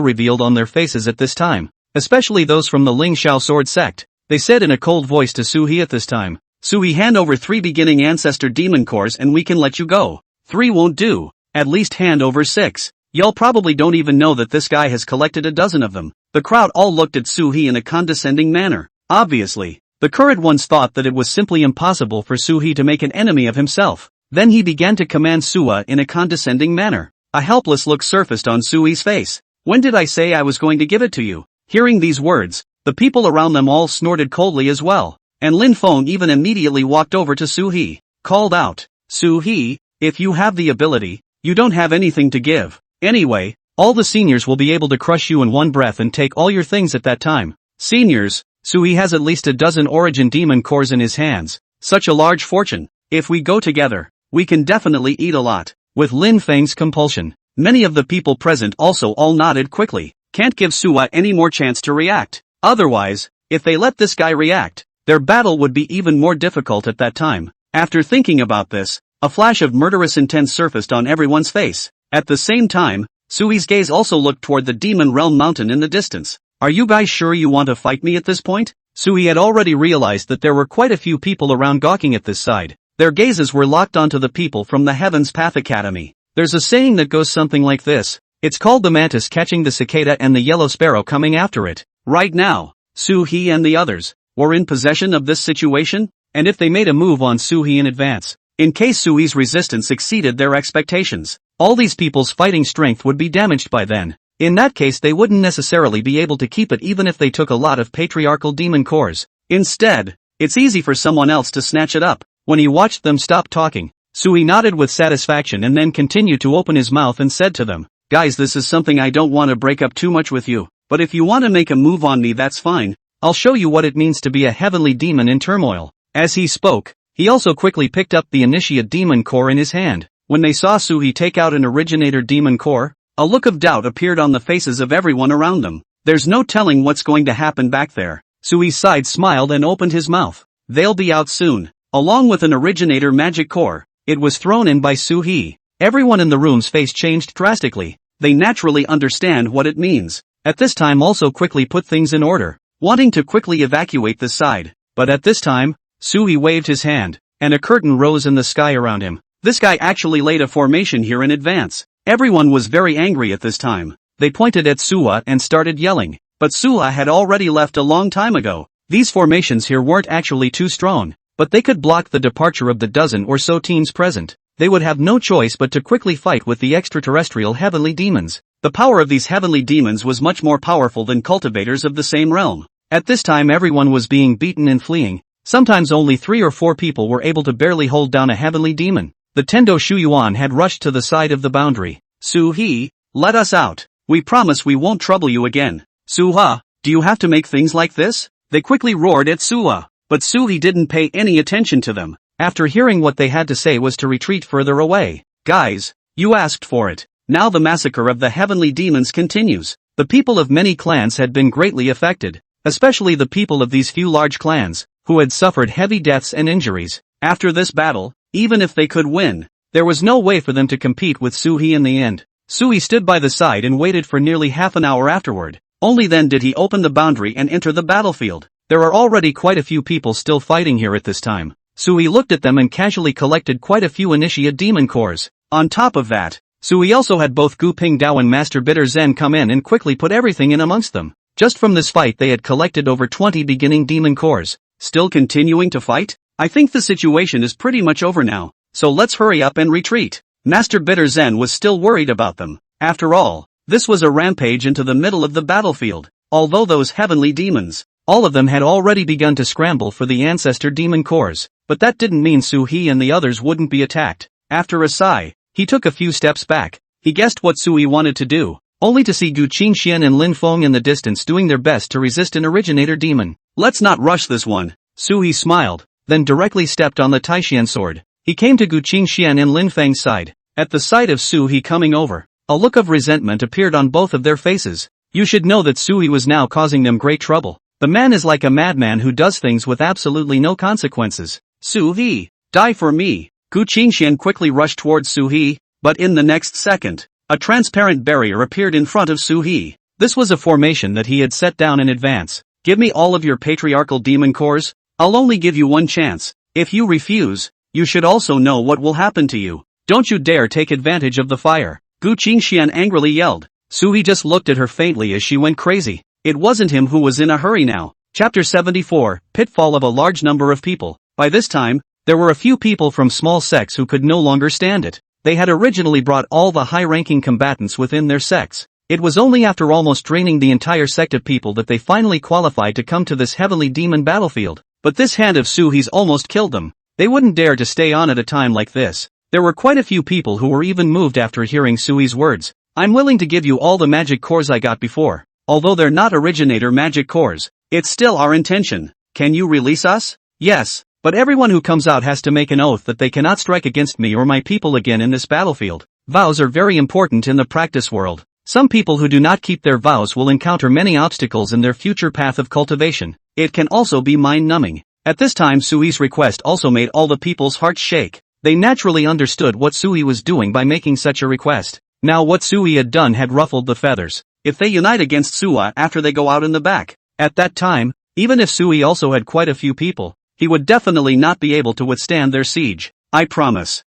revealed on their faces at this time, especially those from the Lingxiao Sword Sect. They said in a cold voice to Su-hee at this time, Su-hee, hand over 3 beginning ancestor demon cores and we can let you go. 3 won't do. At least hand over 6. Y'all probably don't even know that this guy has collected a dozen of them. The crowd all looked at Su-hee in a condescending manner. Obviously, the current ones thought that it was simply impossible for Su-hee to make an enemy of himself. Then he began to command Suwa in a condescending manner. A helpless look surfaced on Su-hee's face. When did I say I was going to give it to you? Hearing these words, the people around them all snorted coldly as well, and Lin Feng even immediately walked over to Su-hee, called out, Su-hee, if you have the ability, you don't have anything to give. Anyway, all the seniors will be able to crush you in one breath and take all your things at that time. Seniors, Su-hee has at least a dozen origin demon cores in his hands. Such a large fortune. If we go together, we can definitely eat a lot. With Lin Feng's compulsion, many of the people present also all nodded quickly. Can't give Suwa any more chance to react. Otherwise, if they let this guy react, their battle would be even more difficult at that time. After thinking about this, a flash of murderous intent surfaced on everyone's face. At the same time, Sui's gaze also looked toward the Demon Realm mountain in the distance. Are you guys sure you want to fight me at this point? Sui had already realized that there were quite a few people around gawking at this side. Their gazes were locked onto the people from the Heaven's Path Academy. There's a saying that goes something like this. It's called the mantis catching the cicada and the yellow sparrow coming after it. Right now, Su-hee and the others were in possession of this situation, and if they made a move on Su-hee in advance, in case Sui's resistance exceeded their expectations, all these people's fighting strength would be damaged by then. In that case they wouldn't necessarily be able to keep it even if they took a lot of patriarchal demon cores. Instead, it's easy for someone else to snatch it up. When he watched them stop talking, Sui nodded with satisfaction and then continued to open his mouth and said to them, guys, this is something I don't want to break up too much with you, but if you want to make a move on me that's fine. I'll show you what it means to be a heavenly demon in turmoil. As he spoke, he also quickly picked up the initiate demon core in his hand. When they saw Sui take out an originator demon core, a look of doubt appeared on the faces of everyone around them. There's no telling what's going to happen back there. Sui's side smiled and opened his mouth. They'll be out soon. Along with an originator magic core, it was thrown in by Su-hee. Everyone in the room's face changed drastically. They naturally understand what it means. At this time also quickly put things in order, wanting to quickly evacuate the side. But at this time, Sui waved his hand, and a curtain rose in the sky around him. This guy actually laid a formation here in advance. Everyone was very angry at this time. They pointed at Sua and started yelling. But Sua had already left a long time ago. These formations here weren't actually too strong, but they could block the departure of the dozen or so teams present. They would have no choice but to quickly fight with the extraterrestrial heavenly demons. The power of these heavenly demons was much more powerful than cultivators of the same realm. At this time everyone was being beaten and fleeing. Sometimes only 3 or 4 people were able to barely hold down a heavenly demon. The Tendo Fong Yuan had rushed to the side of the boundary. Su-hee, let us out. We promise we won't trouble you again. Su-ha, do you have to make things like this? They quickly roared at Su-ha, but Su-hee didn't pay any attention to them. After hearing what they had to say was to retreat further away. Guys, you asked for it. Now the massacre of the heavenly demons continues. The people of many clans had been greatly affected, especially the people of these few large clans, who had suffered heavy deaths and injuries. After this battle, even if they could win, there was no way for them to compete with Su-hee in the end. Sui stood by the side and waited for nearly half an hour afterward. Only then did he open the boundary and enter the battlefield. There are already quite a few people still fighting here at this time. Sui looked at them and casually collected quite a few initiate demon cores. On top of that, Sui also had both Gu Ping Dao and Master Bitter Zen come in and quickly put everything in amongst them. Just from this fight they had collected over 20 beginning demon cores. Still continuing to fight? I think the situation is pretty much over now, so let's hurry up and retreat. Master Bitter Zen was still worried about them. After all, this was a rampage into the middle of the battlefield. Although those heavenly demons, all of them had already begun to scramble for the ancestor demon cores, but that didn't mean Su-hee and the others wouldn't be attacked. After a sigh, he took a few steps back. He guessed what Sui wanted to do, only to see Gu Qingxian and Lin Feng in the distance doing their best to resist an originator demon. Let's not rush this one. Sui smiled, then directly stepped on the Taishian sword. He came to Gu Qingxian and Lin Feng's side. At the sight of Sui coming over, a look of resentment appeared on both of their faces. You should know that Sui was now causing them great trouble. The man is like a madman who does things with absolutely no consequences. Su-hee, die for me. Gu Qingxian quickly rushed towards Su-hee, but in the next second, a transparent barrier appeared in front of Su-hee. This was a formation that he had set down in advance. Give me all of your patriarchal demon cores. I'll only give you one chance. If you refuse, you should also know what will happen to you. Don't you dare take advantage of the fire. Gu Qingxian angrily yelled. Sui just looked at her faintly as she went crazy. It wasn't him who was in a hurry now. Chapter 74, Pitfall of a Large Number of People. By this time, there were a few people from small sects who could no longer stand it. They had originally brought all the high-ranking combatants within their sects. It was only after almost draining the entire sect of people that they finally qualified to come to this heavenly demon battlefield. But this hand of Su-hee's almost killed them. They wouldn't dare to stay on at a time like this. There were quite a few people who were even moved after hearing Sui's words. I'm willing to give you all the magic cores I got before. Although they're not originator magic cores, it's still our intention. Can you release us? Yes, but everyone who comes out has to make an oath that they cannot strike against me or my people again in this battlefield. Vows are very important in the practice world. Some people who do not keep their vows will encounter many obstacles in their future path of cultivation. It can also be mind-numbing. At this time Sui's request also made all the people's hearts shake. They naturally understood what Sui was doing by making such a request. Now what Sui had done had ruffled the feathers. If they unite against Sua after they go out in the back, at that time, even if Sui also had quite a few people, he would definitely not be able to withstand their siege. I promise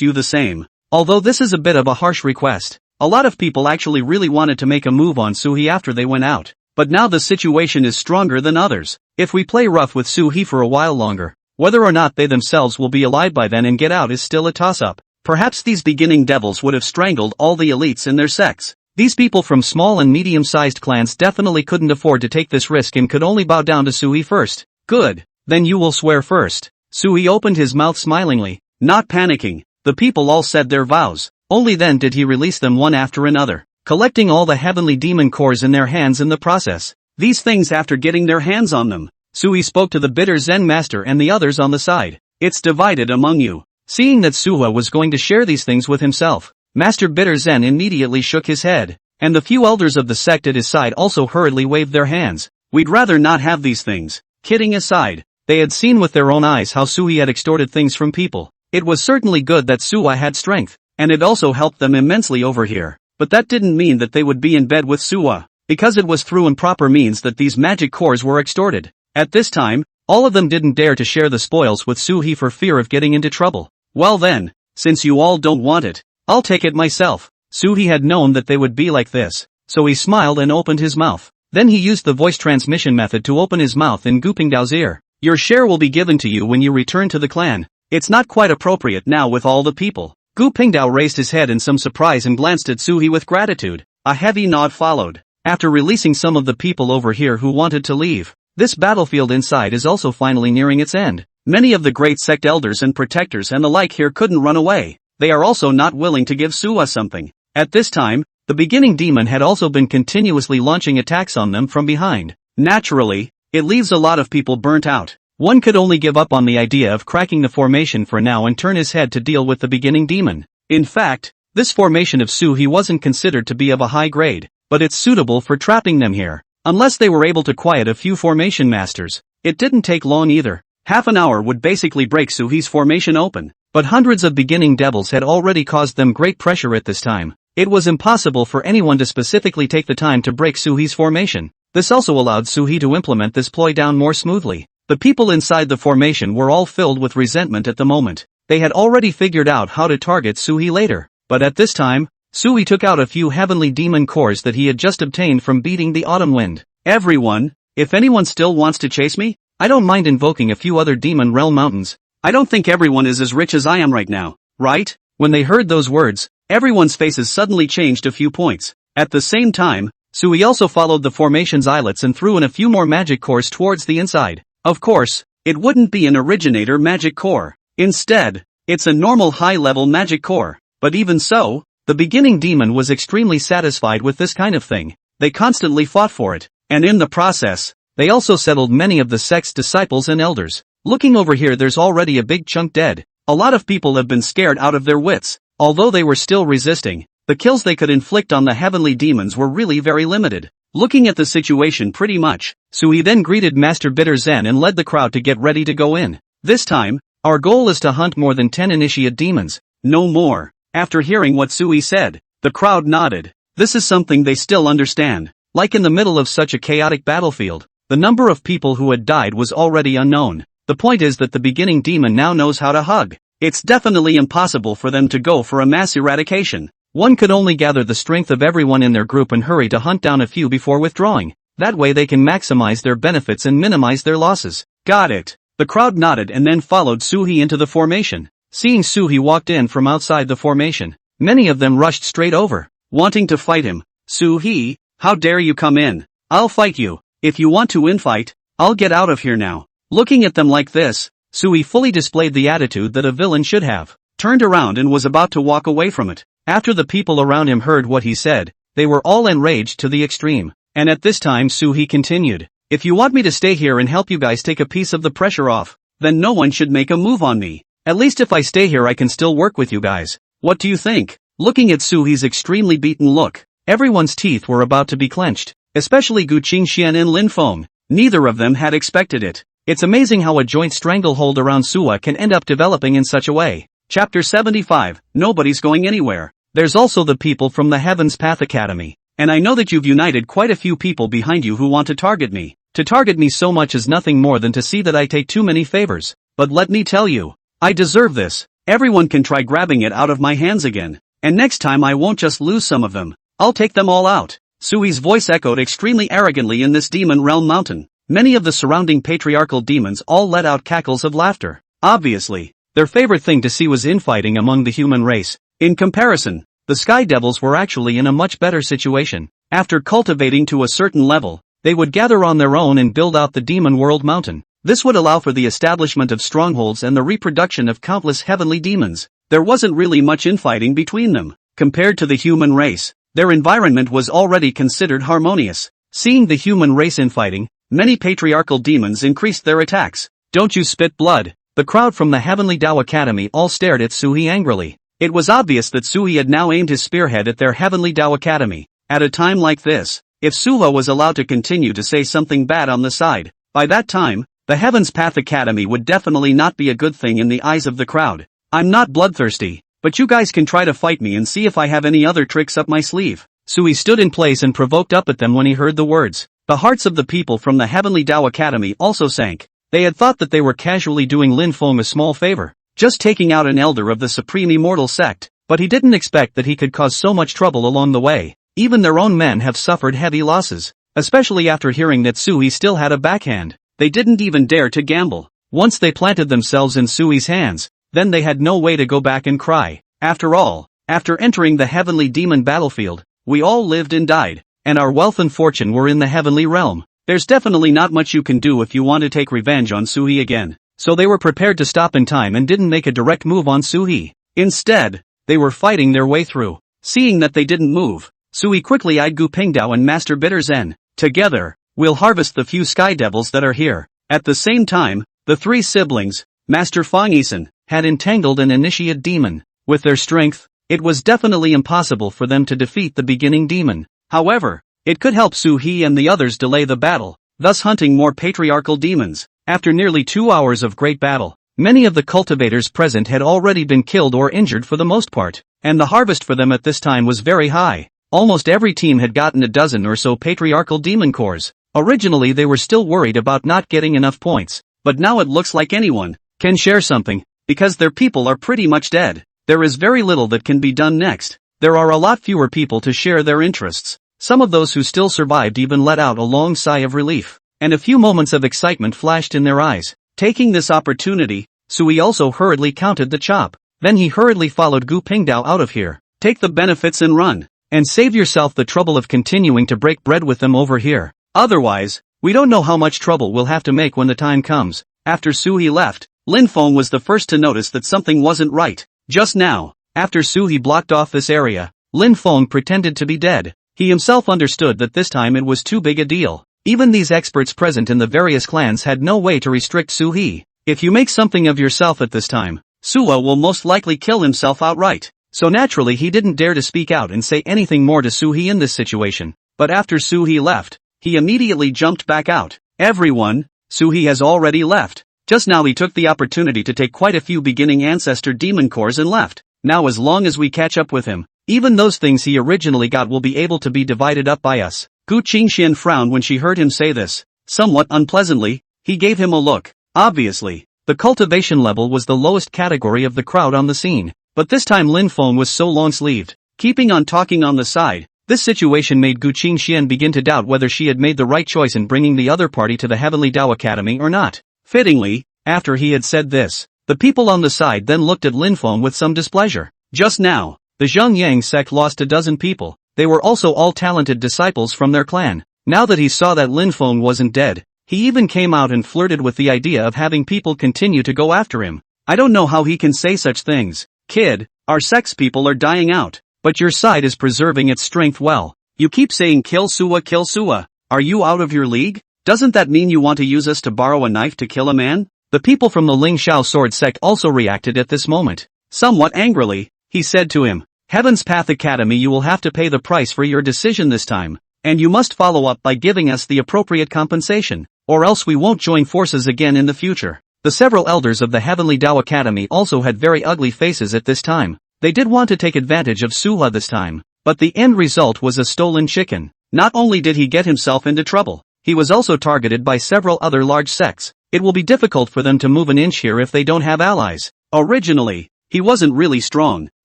you the same. Although this is a bit of a harsh request, a lot of people actually really wanted to make a move on Sui after they went out. But now the situation is stronger than others. If we play rough with Sui for a while longer, whether or not they themselves will be alive by then and get out is still a toss-up. Perhaps these beginning devils would have strangled all the elites in their sects. These people from small and medium-sized clans definitely couldn't afford to take this risk and could only bow down to Sui first. Good. Then you will swear first. Sui opened his mouth smilingly, not panicking. The people all said their vows. Only then did he release them one after another, collecting all the heavenly demon cores in their hands in the process. These things after getting their hands on them, Sui spoke to the bitter Zen master and the others on the side. It's divided among you. Seeing that Suwa was going to share these things with himself, Master Bitter Zen immediately shook his head, and the few elders of the sect at his side also hurriedly waved their hands. We'd rather not have these things. Kidding aside, they had seen with their own eyes how Sui had extorted things from people. It was certainly good that Suwa had strength, and it also helped them immensely over here. But that didn't mean that they would be in bed with Suwa, because it was through improper means that these magic cores were extorted. At this time, all of them didn't dare to share the spoils with Suhi for fear of getting into trouble. Well then, since you all don't want it, I'll take it myself. Suhi had known that they would be like this, so he smiled and opened his mouth. Then he used the voice transmission method to open his mouth in Gu Pingdao's ear. Your share will be given to you when you return to the clan. It's not quite appropriate now with all the people. Gu Pingdao raised his head in some surprise and glanced at Suhi with gratitude. A heavy nod followed. After releasing some of the people over here who wanted to leave, this battlefield inside is also finally nearing its end. Many of the great sect elders and protectors and the like here couldn't run away. They are also not willing to give Suwa something. At this time, the beginning demon had also been continuously launching attacks on them from behind. Naturally, it leaves a lot of people burnt out. One could only give up on the idea of cracking the formation for now and turn his head to deal with the beginning demon. In fact, this formation of Suhi wasn't considered to be of a high grade, but it's suitable for trapping them here. Unless they were able to quiet a few formation masters, it didn't take long either. Half an hour would basically break Suhi's formation open, but hundreds of beginning devils had already caused them great pressure at this time. It was impossible for anyone to specifically take the time to break Suhi's formation. This also allowed Suhi to implement this ploy down more smoothly. The people inside the formation were all filled with resentment at the moment. They had already figured out how to target Suhi later, but at this time, Suhi took out a few heavenly demon cores that he had just obtained from beating the autumn wind. Everyone, if anyone still wants to chase me, I don't mind invoking a few other demon realm mountains. I don't think everyone is as rich as I am right now, right? When they heard those words, everyone's faces suddenly changed a few points. At the same time, Sui also followed the formation's islets and threw in a few more magic cores towards the inside. Of course, it wouldn't be an originator magic core. Instead, it's a normal high-level magic core. But even so, the beginning demon was extremely satisfied with this kind of thing. They constantly fought for it, and in the process, they also settled many of the sect's disciples and elders. Looking over here, there's already a big chunk dead. A lot of people have been scared out of their wits. Although they were still resisting, the kills they could inflict on the heavenly demons were really very limited. Looking at the situation pretty much, Sui then greeted Master Bitter Zen and led the crowd to get ready to go in. This time, our goal is to hunt more than 10 initiate demons. No more. After hearing what Sui said, the crowd nodded. This is something they still understand. Like in the middle of such a chaotic battlefield, the number of people who had died was already unknown. The point is that the beginning demon now knows how to hug. It's definitely impossible for them to go for a mass eradication. One could only gather the strength of everyone in their group and hurry to hunt down a few before withdrawing. That way they can maximize their benefits and minimize their losses. Got it. The crowd nodded and then followed Suhi into the formation. Seeing Suhi walked in from outside the formation, many of them rushed straight over, wanting to fight him. Suhi, how dare you come in? I'll fight you. If you want to infight, I'll get out of here now. Looking at them like this, Sui fully displayed the attitude that a villain should have, turned around and was about to walk away from it. After the people around him heard what he said, they were all enraged to the extreme. And at this time Sui continued, if you want me to stay here and help you guys take a piece of the pressure off, then no one should make a move on me. At least if I stay here I can still work with you guys. What do you think? Looking at Sui's extremely beaten look, everyone's teeth were about to be clenched, especially Gu Qingxian and Lin Feng. Neither of them had expected it. It's amazing how a joint stranglehold around Suwa can end up developing in such a way. Chapter 75, Nobody's Going Anywhere. There's also the people from the Heaven's Path Academy. And I know that you've united quite a few people behind you who want to target me. To target me so much is nothing more than to see that I take too many favors. But let me tell you, I deserve this. Everyone can try grabbing it out of my hands again. And next time I won't just lose some of them. I'll take them all out. Sui's voice echoed extremely arrogantly in this demon realm mountain. Many of the surrounding patriarchal demons all let out cackles of laughter. Obviously, their favorite thing to see was infighting among the human race. In comparison, the Sky Devils were actually in a much better situation. After cultivating to a certain level, they would gather on their own and build out the demon world mountain. This would allow for the establishment of strongholds and the reproduction of countless heavenly demons. There wasn't really much infighting between them. Compared to the human race, their environment was already considered harmonious. Seeing the human race infighting, many patriarchal demons increased their attacks. Don't you spit blood? The crowd from the Heavenly Dao Academy all stared at Sui angrily. It was obvious that Sui had now aimed his spearhead at their Heavenly Dao Academy. At a time like this, if Suwa was allowed to continue to say something bad on the side, by that time, the Heaven's Path Academy would definitely not be a good thing in the eyes of the crowd. I'm not bloodthirsty, but you guys can try to fight me and see if I have any other tricks up my sleeve. Sui stood in place and provoked up at them when he heard the words. The hearts of the people from the Heavenly Dao Academy also sank. They had thought that they were casually doing Lin Feng a small favor, just taking out an elder of the Supreme Immortal Sect, but he didn't expect that he could cause so much trouble along the way. Even their own men have suffered heavy losses, especially after hearing that Sui still had a backhand. They didn't even dare to gamble. Once they planted themselves in Sui's hands, then they had no way to go back and cry. After all, after entering the heavenly demon battlefield, we all lived and died, and our wealth and fortune were in the heavenly realm. There's definitely not much you can do if you want to take revenge on Sui again. So they were prepared to stop in time and didn't make a direct move on Sui. Instead, they were fighting their way through. Seeing that they didn't move, Sui quickly eyed Gu Pingdao and Master Bitter Zen. Together, we'll harvest the few Sky Devils that are here. At the same time, the three siblings, Master Fong Yuan, had entangled an initiate demon. With their strength, it was definitely impossible for them to defeat the beginning demon. However, it could help Sui and the others delay the battle, thus hunting more patriarchal demons. After nearly 2 hours of great battle, many of the cultivators present had already been killed or injured for the most part, and the harvest for them at this time was very high. Almost every team had gotten a dozen or so patriarchal demon cores. Originally they were still worried about not getting enough points, but now it looks like anyone can share something, because their people are pretty much dead. There is very little that can be done next. There are a lot fewer people to share their interests. Some of those who still survived even let out a long sigh of relief, and a few moments of excitement flashed in their eyes. Taking this opportunity, Sui also hurriedly counted the chop. Then he hurriedly followed Gu Pingdao out of here. Take the benefits and run, and save yourself the trouble of continuing to break bread with them over here. Otherwise, we don't know how much trouble we'll have to make when the time comes. After Sui left, Lin Feng was the first to notice that something wasn't right. Just now, after Sui blocked off this area, Lin Feng pretended to be dead. He himself understood that this time it was too big a deal. Even these experts present in the various clans had no way to restrict Sui. If you make something of yourself at this time, Suwa will most likely kill himself outright. So naturally he didn't dare to speak out and say anything more to Sui in this situation. But after Sui left, he immediately jumped back out. Everyone, Sui has already left. Just now he took the opportunity to take quite a few beginning ancestor demon cores and left. Now as long as we catch up with him, even those things he originally got will be able to be divided up by us. Gu Qingxian frowned when she heard him say this. Somewhat unpleasantly, he gave him a look. Obviously, the cultivation level was the lowest category of the crowd on the scene. But this time Lin Feng was so long-sleeved. Keeping on talking on the side, this situation made Gu Qingxian begin to doubt whether she had made the right choice in bringing the other party to the Heavenly Dao Academy or not. Fittingly, after he had said this, the people on the side then looked at Lin Feng with some displeasure. Just now, the Zhongyang sect lost a dozen people. They were also all talented disciples from their clan. Now that he saw that Lin Feng wasn't dead, he even came out and flirted with the idea of having people continue to go after him. I don't know how he can say such things. Kid, our sect's people are dying out, but your side is preserving its strength well. You keep saying kill Suwa, kill Suwa. Are you out of your league? Doesn't that mean you want to use us to borrow a knife to kill a man? The people from the Ling Shao sword sect also reacted at this moment. Somewhat angrily, he said to him, Heaven's Path Academy, you will have to pay the price for your decision this time. and you must follow up by giving us the appropriate compensation, or else we won't join forces again in the future. The several elders of the Heavenly Dao Academy also had very ugly faces at this time. They did want to take advantage of Suha this time, but the end result was a stolen chicken. Not only did he get himself into trouble, he was also targeted by several other large sects. It will be difficult for them to move an inch here if they don't have allies. Originally, he wasn't really strong,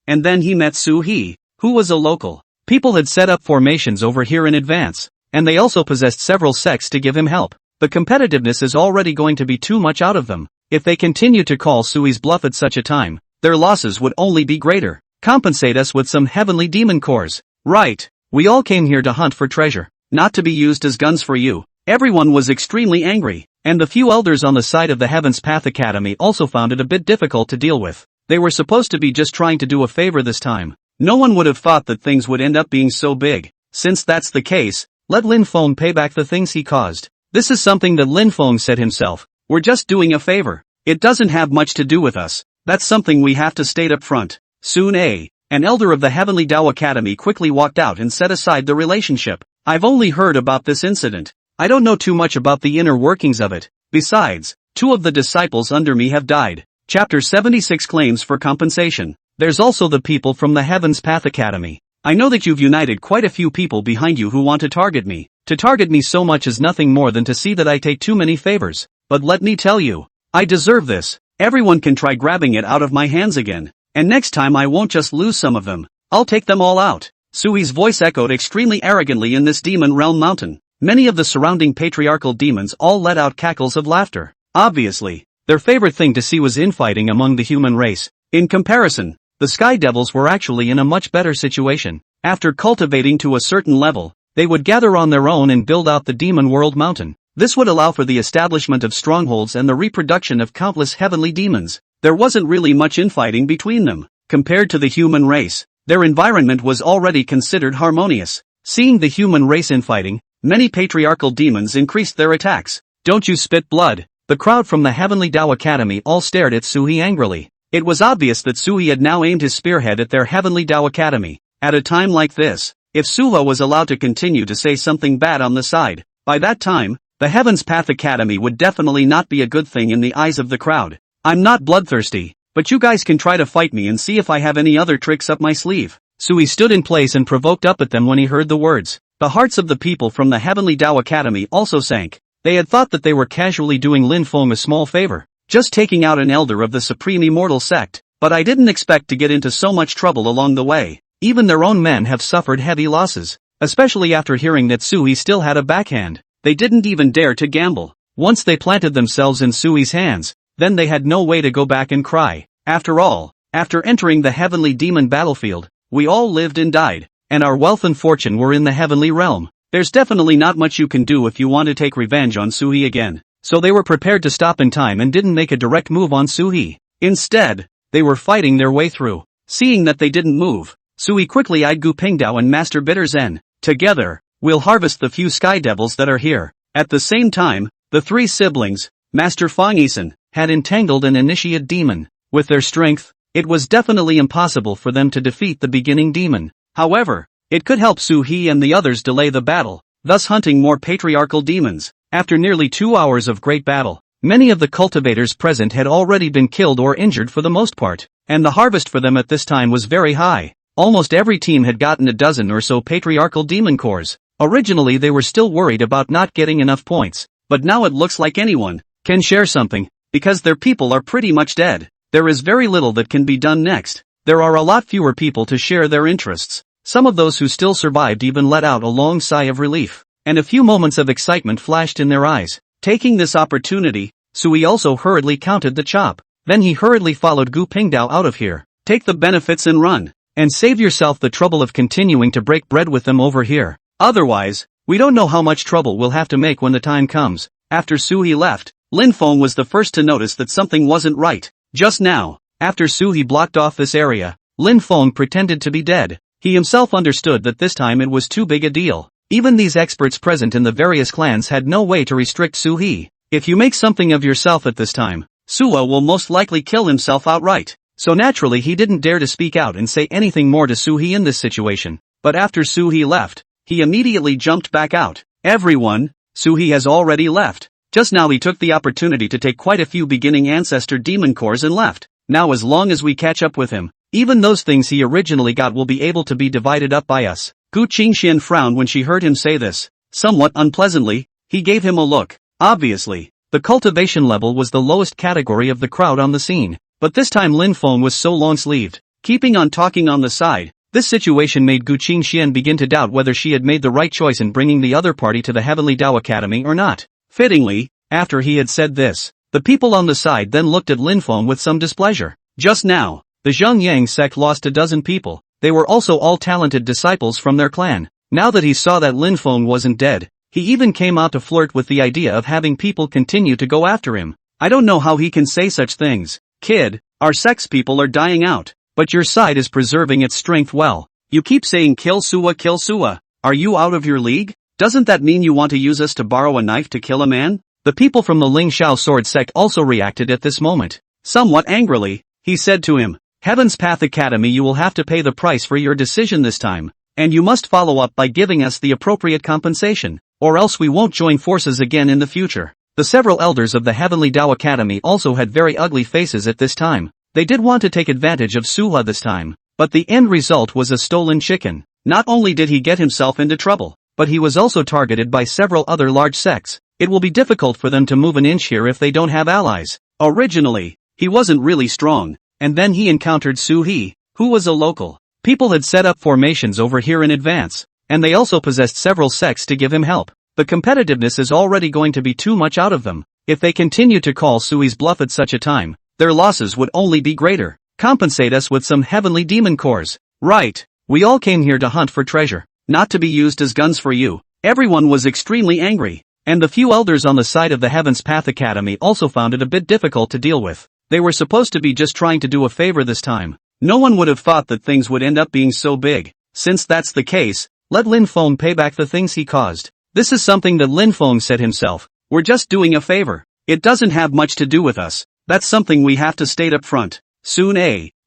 and then he met Su He, who was a local. People had set up formations over here in advance, and they also possessed several sects to give him help. The competitiveness is already going to be too much out of them. If they continue to call Sui's bluff at such a time, their losses would only be greater. Compensate us with some heavenly demon cores. Right. We all came here to hunt for treasure, not to be used as guns for you. Everyone was extremely angry, and the few elders on the side of the Heaven's Path Academy also found it a bit difficult to deal with. They were supposed to be just trying to do a favor this time. No one would have thought that things would end up being so big. Since that's the case, let Lin Feng pay back the things he caused. This is something that Lin Feng said himself. We're just doing a favor. It doesn't have much to do with us. That's something we have to state up front. Soon an elder of the Heavenly Dao Academy quickly walked out and set aside the relationship. I've only heard about this incident. I don't know too much about the inner workings of it. Besides, 2 of the disciples under me have died. Chapter 76 Claims for Compensation. There's also the people from the Heaven's Path Academy. I know that you've united quite a few people behind you who want to target me. To target me so much is nothing more than to see that I take too many favors. But let me tell you, I deserve this. Everyone can try grabbing it out of my hands again. And next time I won't just lose some of them. I'll take them all out. Sui's voice echoed extremely arrogantly in this demon realm mountain. Many of the surrounding patriarchal demons all let out cackles of laughter. Obviously, their favorite thing to see was infighting among the human race. In comparison, the Sky Devils were actually in a much better situation. After cultivating to a certain level, they would gather on their own and build out the demon world mountain. This would allow for the establishment of strongholds and the reproduction of countless heavenly demons. There wasn't really much infighting between them. Compared to the human race, their environment was already considered harmonious. Seeing the human race infighting, many patriarchal demons increased their attacks. Don't you spit blood? The crowd from the Heavenly Dao Academy all stared at Suhi angrily. It was obvious that Suhi had now aimed his spearhead at their Heavenly Dao Academy. At a time like this, if Suha was allowed to continue to say something bad on the side, by that time, the Heaven's Path Academy would definitely not be a good thing in the eyes of the crowd. I'm not bloodthirsty, but you guys can try to fight me and see if I have any other tricks up my sleeve. Sui stood in place and provoked up at them when he heard the words. The hearts of the people from the Heavenly Dao Academy also sank. They had thought that they were casually doing Lin Feng a small favor, just taking out an elder of the Supreme Immortal Sect, but I didn't expect to get into so much trouble along the way. Even their own men have suffered heavy losses, especially after hearing that Sui still had a backhand. They didn't even dare to gamble. Once they planted themselves in Sui's hands, then they had no way to go back and cry. After all, after entering the heavenly demon battlefield, we all lived and died, and our wealth and fortune were in the heavenly realm. There's definitely not much you can do if you want to take revenge on Sui again. So they were prepared to stop in time and didn't make a direct move on Sui. Instead, they were fighting their way through. Seeing that they didn't move, Sui quickly eyed Gu Pingdao and Master Bitter Zen. Together, we'll harvest the few sky devils that are here. At the same time, the 3 siblings, Master Fong Yuan, had entangled an initiate demon. With their strength, it was definitely impossible for them to defeat the beginning demon. However, it could help Su He and the others delay the battle, thus hunting more patriarchal demons. After nearly 2 hours of great battle, many of the cultivators present had already been killed or injured for the most part, and the harvest for them at this time was very high. Almost every team had gotten a dozen or so patriarchal demon cores. Originally they were still worried about not getting enough points, but now it looks like anyone can share something, because their people are pretty much dead. There is very little that can be done next. There are a lot fewer people to share their interests. Some of those who still survived even let out a long sigh of relief, and a few moments of excitement flashed in their eyes. Taking this opportunity, Sui also hurriedly counted the chop. Then he hurriedly followed Gu Pingdao out of here. Take the benefits and run, and save yourself the trouble of continuing to break bread with them over here. Otherwise, we don't know how much trouble we'll have to make when the time comes. After Sui left, Lin Feng was the first to notice that something wasn't right. Just now, after Sui blocked off this area, Lin Feng pretended to be dead. He himself understood that this time it was too big a deal. Even these experts present in the various clans had no way to restrict Su He. If you make something of yourself at this time, Suo will most likely kill himself outright. So naturally he didn't dare to speak out and say anything more to Su He in this situation. But after Su He left, he immediately jumped back out. Everyone, Suhi has already left. Just now he took the opportunity to take quite a few beginning ancestor demon cores and left. Now as long as we catch up with him, even those things he originally got will be able to be divided up by us. Gu Qingxian frowned when she heard him say this. Somewhat unpleasantly, he gave him a look. Obviously, the cultivation level was the lowest category of the crowd on the scene. But this time Lin Feng was so long-sleeved. Keeping on talking on the side, this situation made Gu Qingxian begin to doubt whether she had made the right choice in bringing the other party to the Heavenly Dao Academy or not. Fittingly, after he had said this, the people on the side then looked at Lin Feng with some displeasure. Just now, the Zhongyang sect lost a dozen people. They were also all talented disciples from their clan. Now that he saw that Lin Feng wasn't dead, he even came out to flirt with the idea of having people continue to go after him. I don't know how he can say such things. Kid, our sect's people are dying out, but your side is preserving its strength well. You keep saying kill Suwa, kill Suwa. Are you out of your league? Doesn't that mean you want to use us to borrow a knife to kill a man? The people from the Ling Shao sword sect also reacted at this moment. Somewhat angrily, he said to him, Heaven's Path Academy, you will have to pay the price for your decision this time, and you must follow up by giving us the appropriate compensation, or else we won't join forces again in the future. The several elders of the Heavenly Dao Academy also had very ugly faces at this time. They did want to take advantage of Suha this time, but the end result was a stolen chicken. Not only did he get himself into trouble, but he was also targeted by several other large sects. It will be difficult for them to move an inch here if they don't have allies. Originally, he wasn't really strong. And then he encountered Su He, who was a local. People had set up formations over here in advance, and they also possessed several sects to give him help. The competitiveness is already going to be too much out of them. If they continue to call Sui's bluff at such a time, their losses would only be greater. Compensate us with some heavenly demon cores. Right. We all came here to hunt for treasure, not to be used as guns for you. Everyone was extremely angry, and the few elders on the side of the Heaven's Path Academy also found it a bit difficult to deal with. They were supposed to be just trying to do a favor this time. No one would have thought that things would end up being so big. Since that's the case, let Lin Feng pay back the things he caused. This is something that Lin Feng said himself. We're just doing a favor. It doesn't have much to do with us. That's something we have to state up front. Soon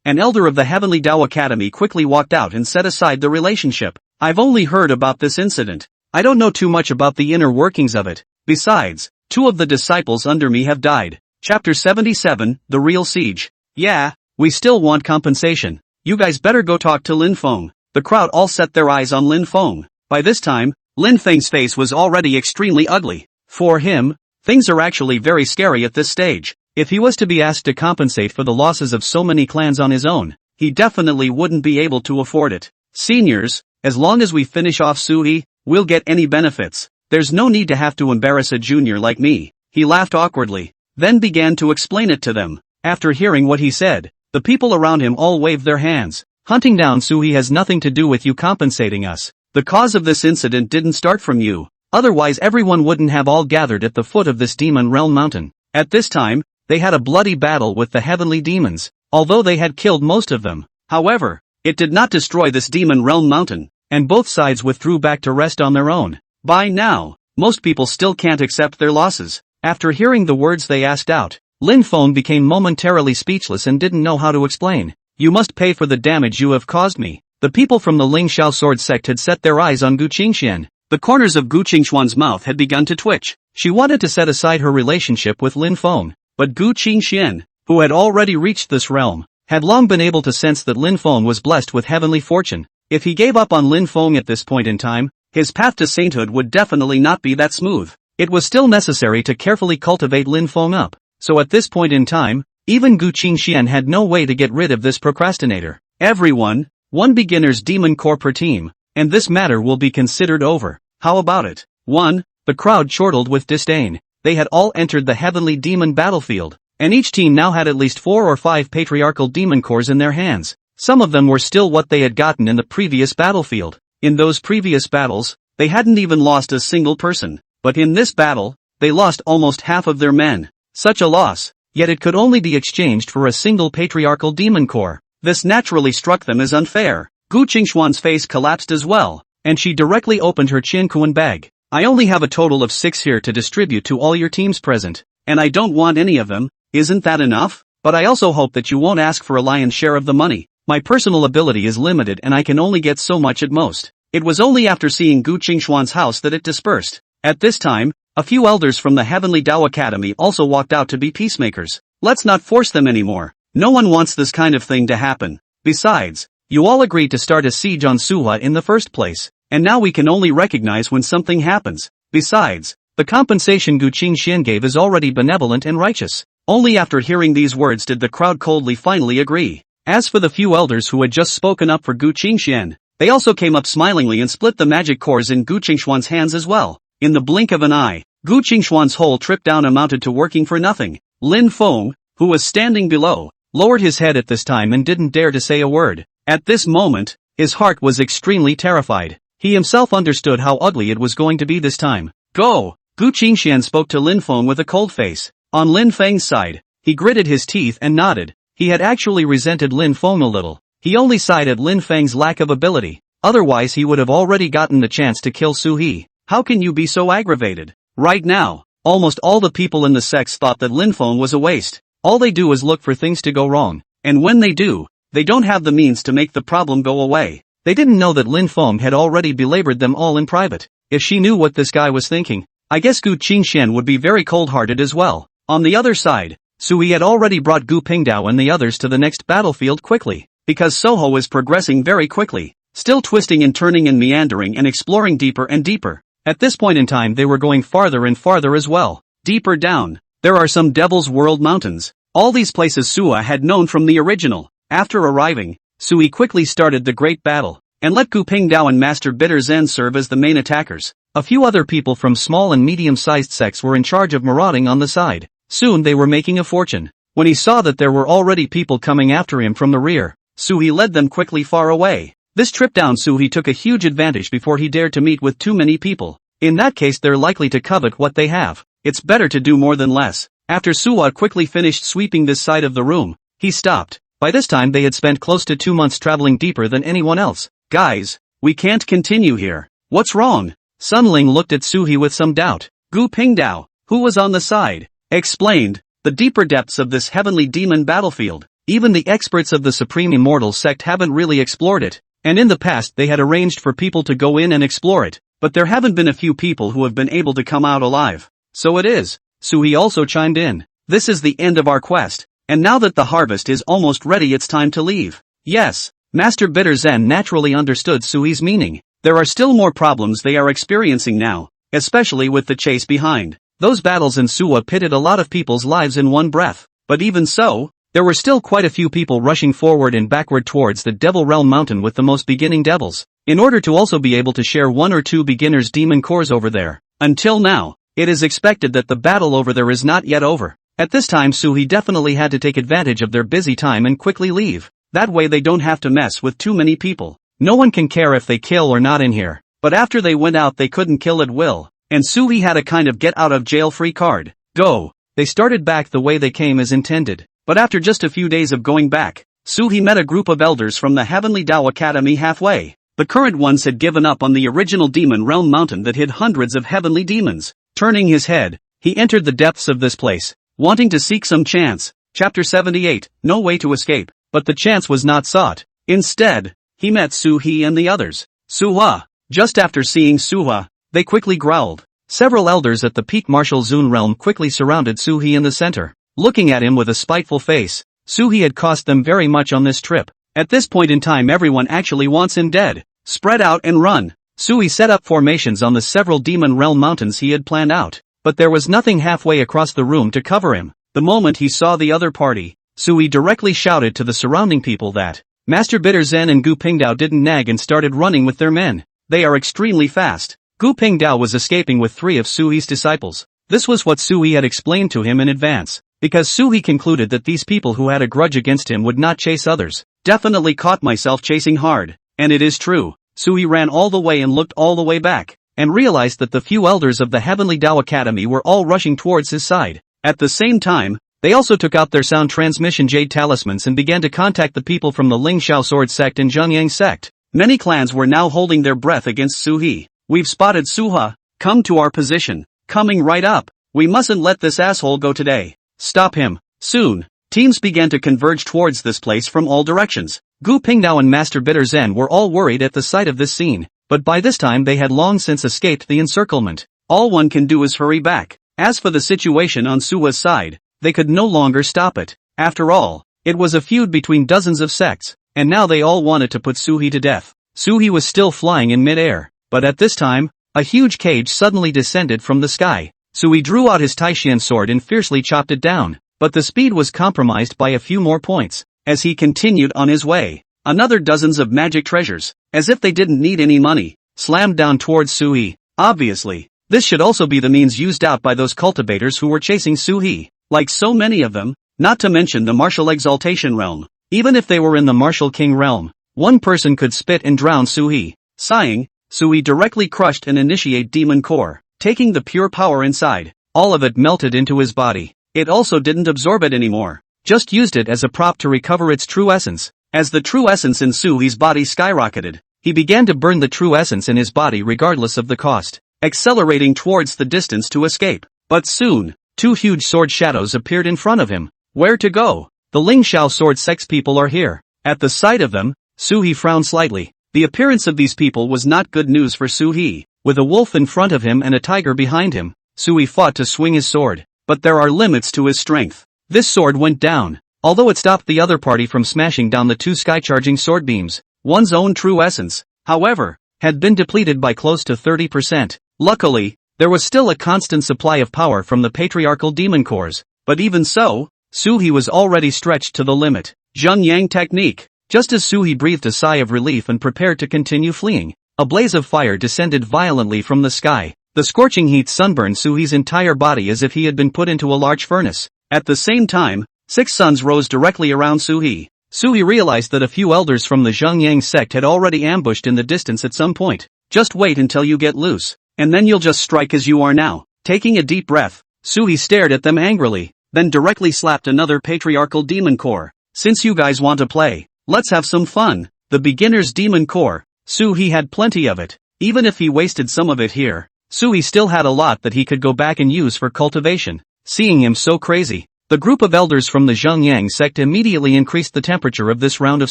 an elder of the Heavenly Dao Academy quickly walked out and set aside the relationship. I've only heard about this incident. I don't know too much about the inner workings of it. Besides, 2 of the disciples under me have died. Chapter 77, The Real Siege. Yeah, we still want compensation. You guys better go talk to Lin Feng. The crowd all set their eyes on Lin Feng. By this time, Lin Feng's face was already extremely ugly. For him, things are actually very scary at this stage. If he was to be asked to compensate for the losses of so many clans on his own, he definitely wouldn't be able to afford it. Seniors, as long as we finish off Sui, we'll get any benefits. There's no need to have to embarrass a junior like me. He laughed awkwardly, then began to explain it to them. After hearing what he said, the people around him all waved their hands. Hunting down Sui has nothing to do with you compensating us. The cause of this incident didn't start from you. Otherwise everyone wouldn't have all gathered at the foot of this demon realm mountain. At this time, they had a bloody battle with the heavenly demons, although they had killed most of them. However, it did not destroy this demon realm mountain, and both sides withdrew back to rest on their own. By now, most people still can't accept their losses. After hearing the words they asked out, Lin Feng became momentarily speechless and didn't know how to explain. You must pay for the damage you have caused me. The people from the Ling Shao sword sect had set their eyes on Gu Qingxian. The corners of Gu Qingxuan's mouth had begun to twitch. She wanted to set aside her relationship with Lin Feng, but Gu Qingxian, who had already reached this realm, had long been able to sense that Lin Feng was blessed with heavenly fortune. If he gave up on Lin Feng at this point in time, his path to sainthood would definitely not be that smooth. It was still necessary to carefully cultivate Lin Feng up, so at this point in time, even Gu Qingxian had no way to get rid of this procrastinator. Everyone, 1 beginner's demon core per team, and this matter will be considered over. How about it? 1. The crowd chortled with disdain. They had all entered the heavenly demon battlefield, and each team now had at least 4 or 5 patriarchal demon cores in their hands. Some of them were still what they had gotten in the previous battlefield. In those previous battles, they hadn't even lost a single person, but in this battle, they lost almost half of their men. Such a loss, yet it could only be exchanged for a single patriarchal demon core. This naturally struck them as unfair. Gu Qingxuan's face collapsed as well, and she directly opened her Qianquan bag. I only have a total of 6 here to distribute to all your teams present, and I don't want any of them. Isn't that enough? But I also hope that you won't ask for a lion's share of the money. My personal ability is limited and I can only get so much at most. It was only after seeing Gu Qingxuan's house that it dispersed. At this time, a few elders from the Heavenly Dao Academy also walked out to be peacemakers. Let's not force them anymore. No one wants this kind of thing to happen. Besides, you all agreed to start a siege on Suha in the first place, and now we can only recognize when something happens. Besides, the compensation Gu Qingxian gave is already benevolent and righteous. Only after hearing these words did the crowd coldly finally agree. As for the few elders who had just spoken up for Gu Qingxian, they also came up smilingly and split the magic cores in Gu Qingxuan's hands as well. In the blink of an eye, Gu Qingxuan's whole trip down amounted to working for nothing. Lin Feng, who was standing below, lowered his head at this time and didn't dare to say a word. At this moment, his heart was extremely terrified. He himself understood how ugly it was going to be this time. Go! Gu Qingxian spoke to Lin Feng with a cold face. On Lin Feng's side, he gritted his teeth and nodded. He had actually resented Lin Feng a little. He only sighed at Lin Feng's lack of ability. Otherwise he would have already gotten the chance to kill Su He. How can you be so aggravated? Right now, almost all the people in the sects thought that Lin Feng was a waste. All they do is look for things to go wrong. And when they do, they don't have the means to make the problem go away. They didn't know that Lin Feng had already belabored them all in private. If she knew what this guy was thinking, I guess Gu Qingxian would be very cold-hearted as well. On the other side, Sui had already brought Gu Pingdao and the others to the next battlefield quickly, because Soho is progressing very quickly, still twisting and turning and meandering and exploring deeper and deeper. At this point in time they were going farther and farther as well. Deeper down, there are some Devil's World mountains. All these places Sua had known from the original. After arriving, Sui quickly started the great battle, and let Gu Pingdao and Master Bitter Zen serve as the main attackers. A few other people from small and medium-sized sects were in charge of marauding on the side. Soon they were making a fortune. When he saw that there were already people coming after him from the rear, Sui led them quickly far away. This trip down Sui took a huge advantage before he dared to meet with too many people. In that case they're likely to covet what they have. It's better to do more than less. After Suwa quickly finished sweeping this side of the room, he stopped. By this time they had spent close to 2 months traveling deeper than anyone else. Guys, we can't continue here. What's wrong? Sun Ling looked at Suhi with some doubt. Gu Pingdao, who was on the side, explained the deeper depths of this heavenly demon battlefield. Even the experts of the Supreme Immortal sect haven't really explored it, and in the past they had arranged for people to go in and explore it, but there haven't been a few people who have been able to come out alive. So it is. Sui also chimed in. This is the end of our quest, and now that the harvest is almost ready it's time to leave. Yes, Master Bitter Zen naturally understood Sui's meaning. There are still more problems they are experiencing now, especially with the chase behind. Those battles in Suwa pitted a lot of people's lives in one breath, but even so, there were still quite a few people rushing forward and backward towards the Devil Realm Mountain with the most beginning devils, in order to also be able to share 1 or 2 beginners' demon cores over there. Until now, it is expected that the battle over there is not yet over. At this time Suhi definitely had to take advantage of their busy time and quickly leave. That way they don't have to mess with too many people. No one can care if they kill or not in here. But after they went out they couldn't kill at will, and Suhi had a kind of get out of jail free card. Go! They started back the way they came as intended. But after just a few days of going back, Suhi met a group of elders from the Heavenly Dao Academy halfway. The current ones had given up on the original demon realm mountain that hid hundreds of heavenly demons. Turning his head, he entered the depths of this place, wanting to seek some chance. Chapter 78, No Way to Escape. But the chance was not sought. Instead, he met Su-He and the others. Suha. Just after seeing Suha, they quickly growled. Several elders at the peak martial Zun realm quickly surrounded Su-He in the center, looking at him with a spiteful face. Su-He had cost them very much on this trip. At this point in time everyone actually wants him dead. Spread out and run. Sui set up formations on the several demon realm mountains he had planned out, but there was nothing halfway across the room to cover him. The moment he saw the other party, Sui directly shouted to the surrounding people that Master Bitter Zen and Gu Pingdao didn't nag and started running with their men. They are extremely fast. Gu Pingdao was escaping with 3 of Sui's disciples. This was what Sui had explained to him in advance, because Sui concluded that these people who had a grudge against him would not chase others. Definitely caught myself chasing hard, and it is true. Sui ran all the way and looked all the way back, and realized that the few elders of the Heavenly Dao Academy were all rushing towards his side. At the same time, they also took out their sound transmission jade talismans and began to contact the people from the Ling Xiao Sword sect and Zhengyang sect. Many clans were now holding their breath against Su-He. We've spotted Suha. Come to our position. Coming right up. We mustn't let this asshole go today. Stop him. Soon, teams began to converge towards this place from all directions. Gu Pingdao and Master Bitter Zen were all worried at the sight of this scene. but by this time they had long since escaped the encirclement. All one can do is hurry back. As for the situation on Suwa's side, they could no longer stop it. After all, it was a feud between dozens of sects, and now they all wanted to put Suhi to death. Suhi was still flying in mid-air, but at this time, a huge cage suddenly descended from the sky. Suhi drew out his Taishian sword and fiercely chopped it down, but the speed was compromised by a few more points. As he continued on his way, another dozens of magic treasures, as if they didn't need any money, slammed down towards Suhi. Obviously, this should also be the means used out by those cultivators who were chasing Suhi, like so many of them, not to mention the martial exaltation realm. Even if they were in the martial king realm, one person could spit and drown Suhi. Sighing, Suhi directly crushed and initiate demon core, taking the pure power inside. All of it melted into his body. It also didn't absorb it anymore, just used it as a prop to recover its true essence. As the true essence in Suhi's body skyrocketed, he began to burn the true essence in his body regardless of the cost, accelerating towards the distance to escape. But soon, two huge sword shadows appeared in front of him. Where to go? The Ling Shao sword sects people are here. At the sight of them, Suhi frowned slightly. The appearance of these people was not good news for Suhi. With a wolf in front of him and a tiger behind him, Suhi fought to swing his sword. But there are limits to his strength. This sword went down, although it stopped the other party from smashing down the two sky-charging sword beams. One's own true essence, however, had been depleted by close to 30%. Luckily, there was still a constant supply of power from the patriarchal demon cores, but even so, Suhi was already stretched to the limit. Zheng Yang technique. Just as Suhi breathed a sigh of relief and prepared to continue fleeing, a blaze of fire descended violently from the sky. The scorching heat sunburned Suhi's entire body as if he had been put into a large furnace. At the same time, 6 suns rose directly around Suhi. Suhi realized that a few elders from the Zheng Yang sect had already ambushed in the distance at some point. Just wait until you get loose, and then you'll just strike as you are now. Taking a deep breath, Suhi stared at them angrily, then directly slapped another patriarchal demon core. Since you guys want to play, let's have some fun. The beginner's demon core. Suhi had plenty of it. Even if he wasted some of it here, Suhi still had a lot that he could go back and use for cultivation. Seeing him so crazy, the group of elders from the Zheng Yang sect immediately increased the temperature of this round of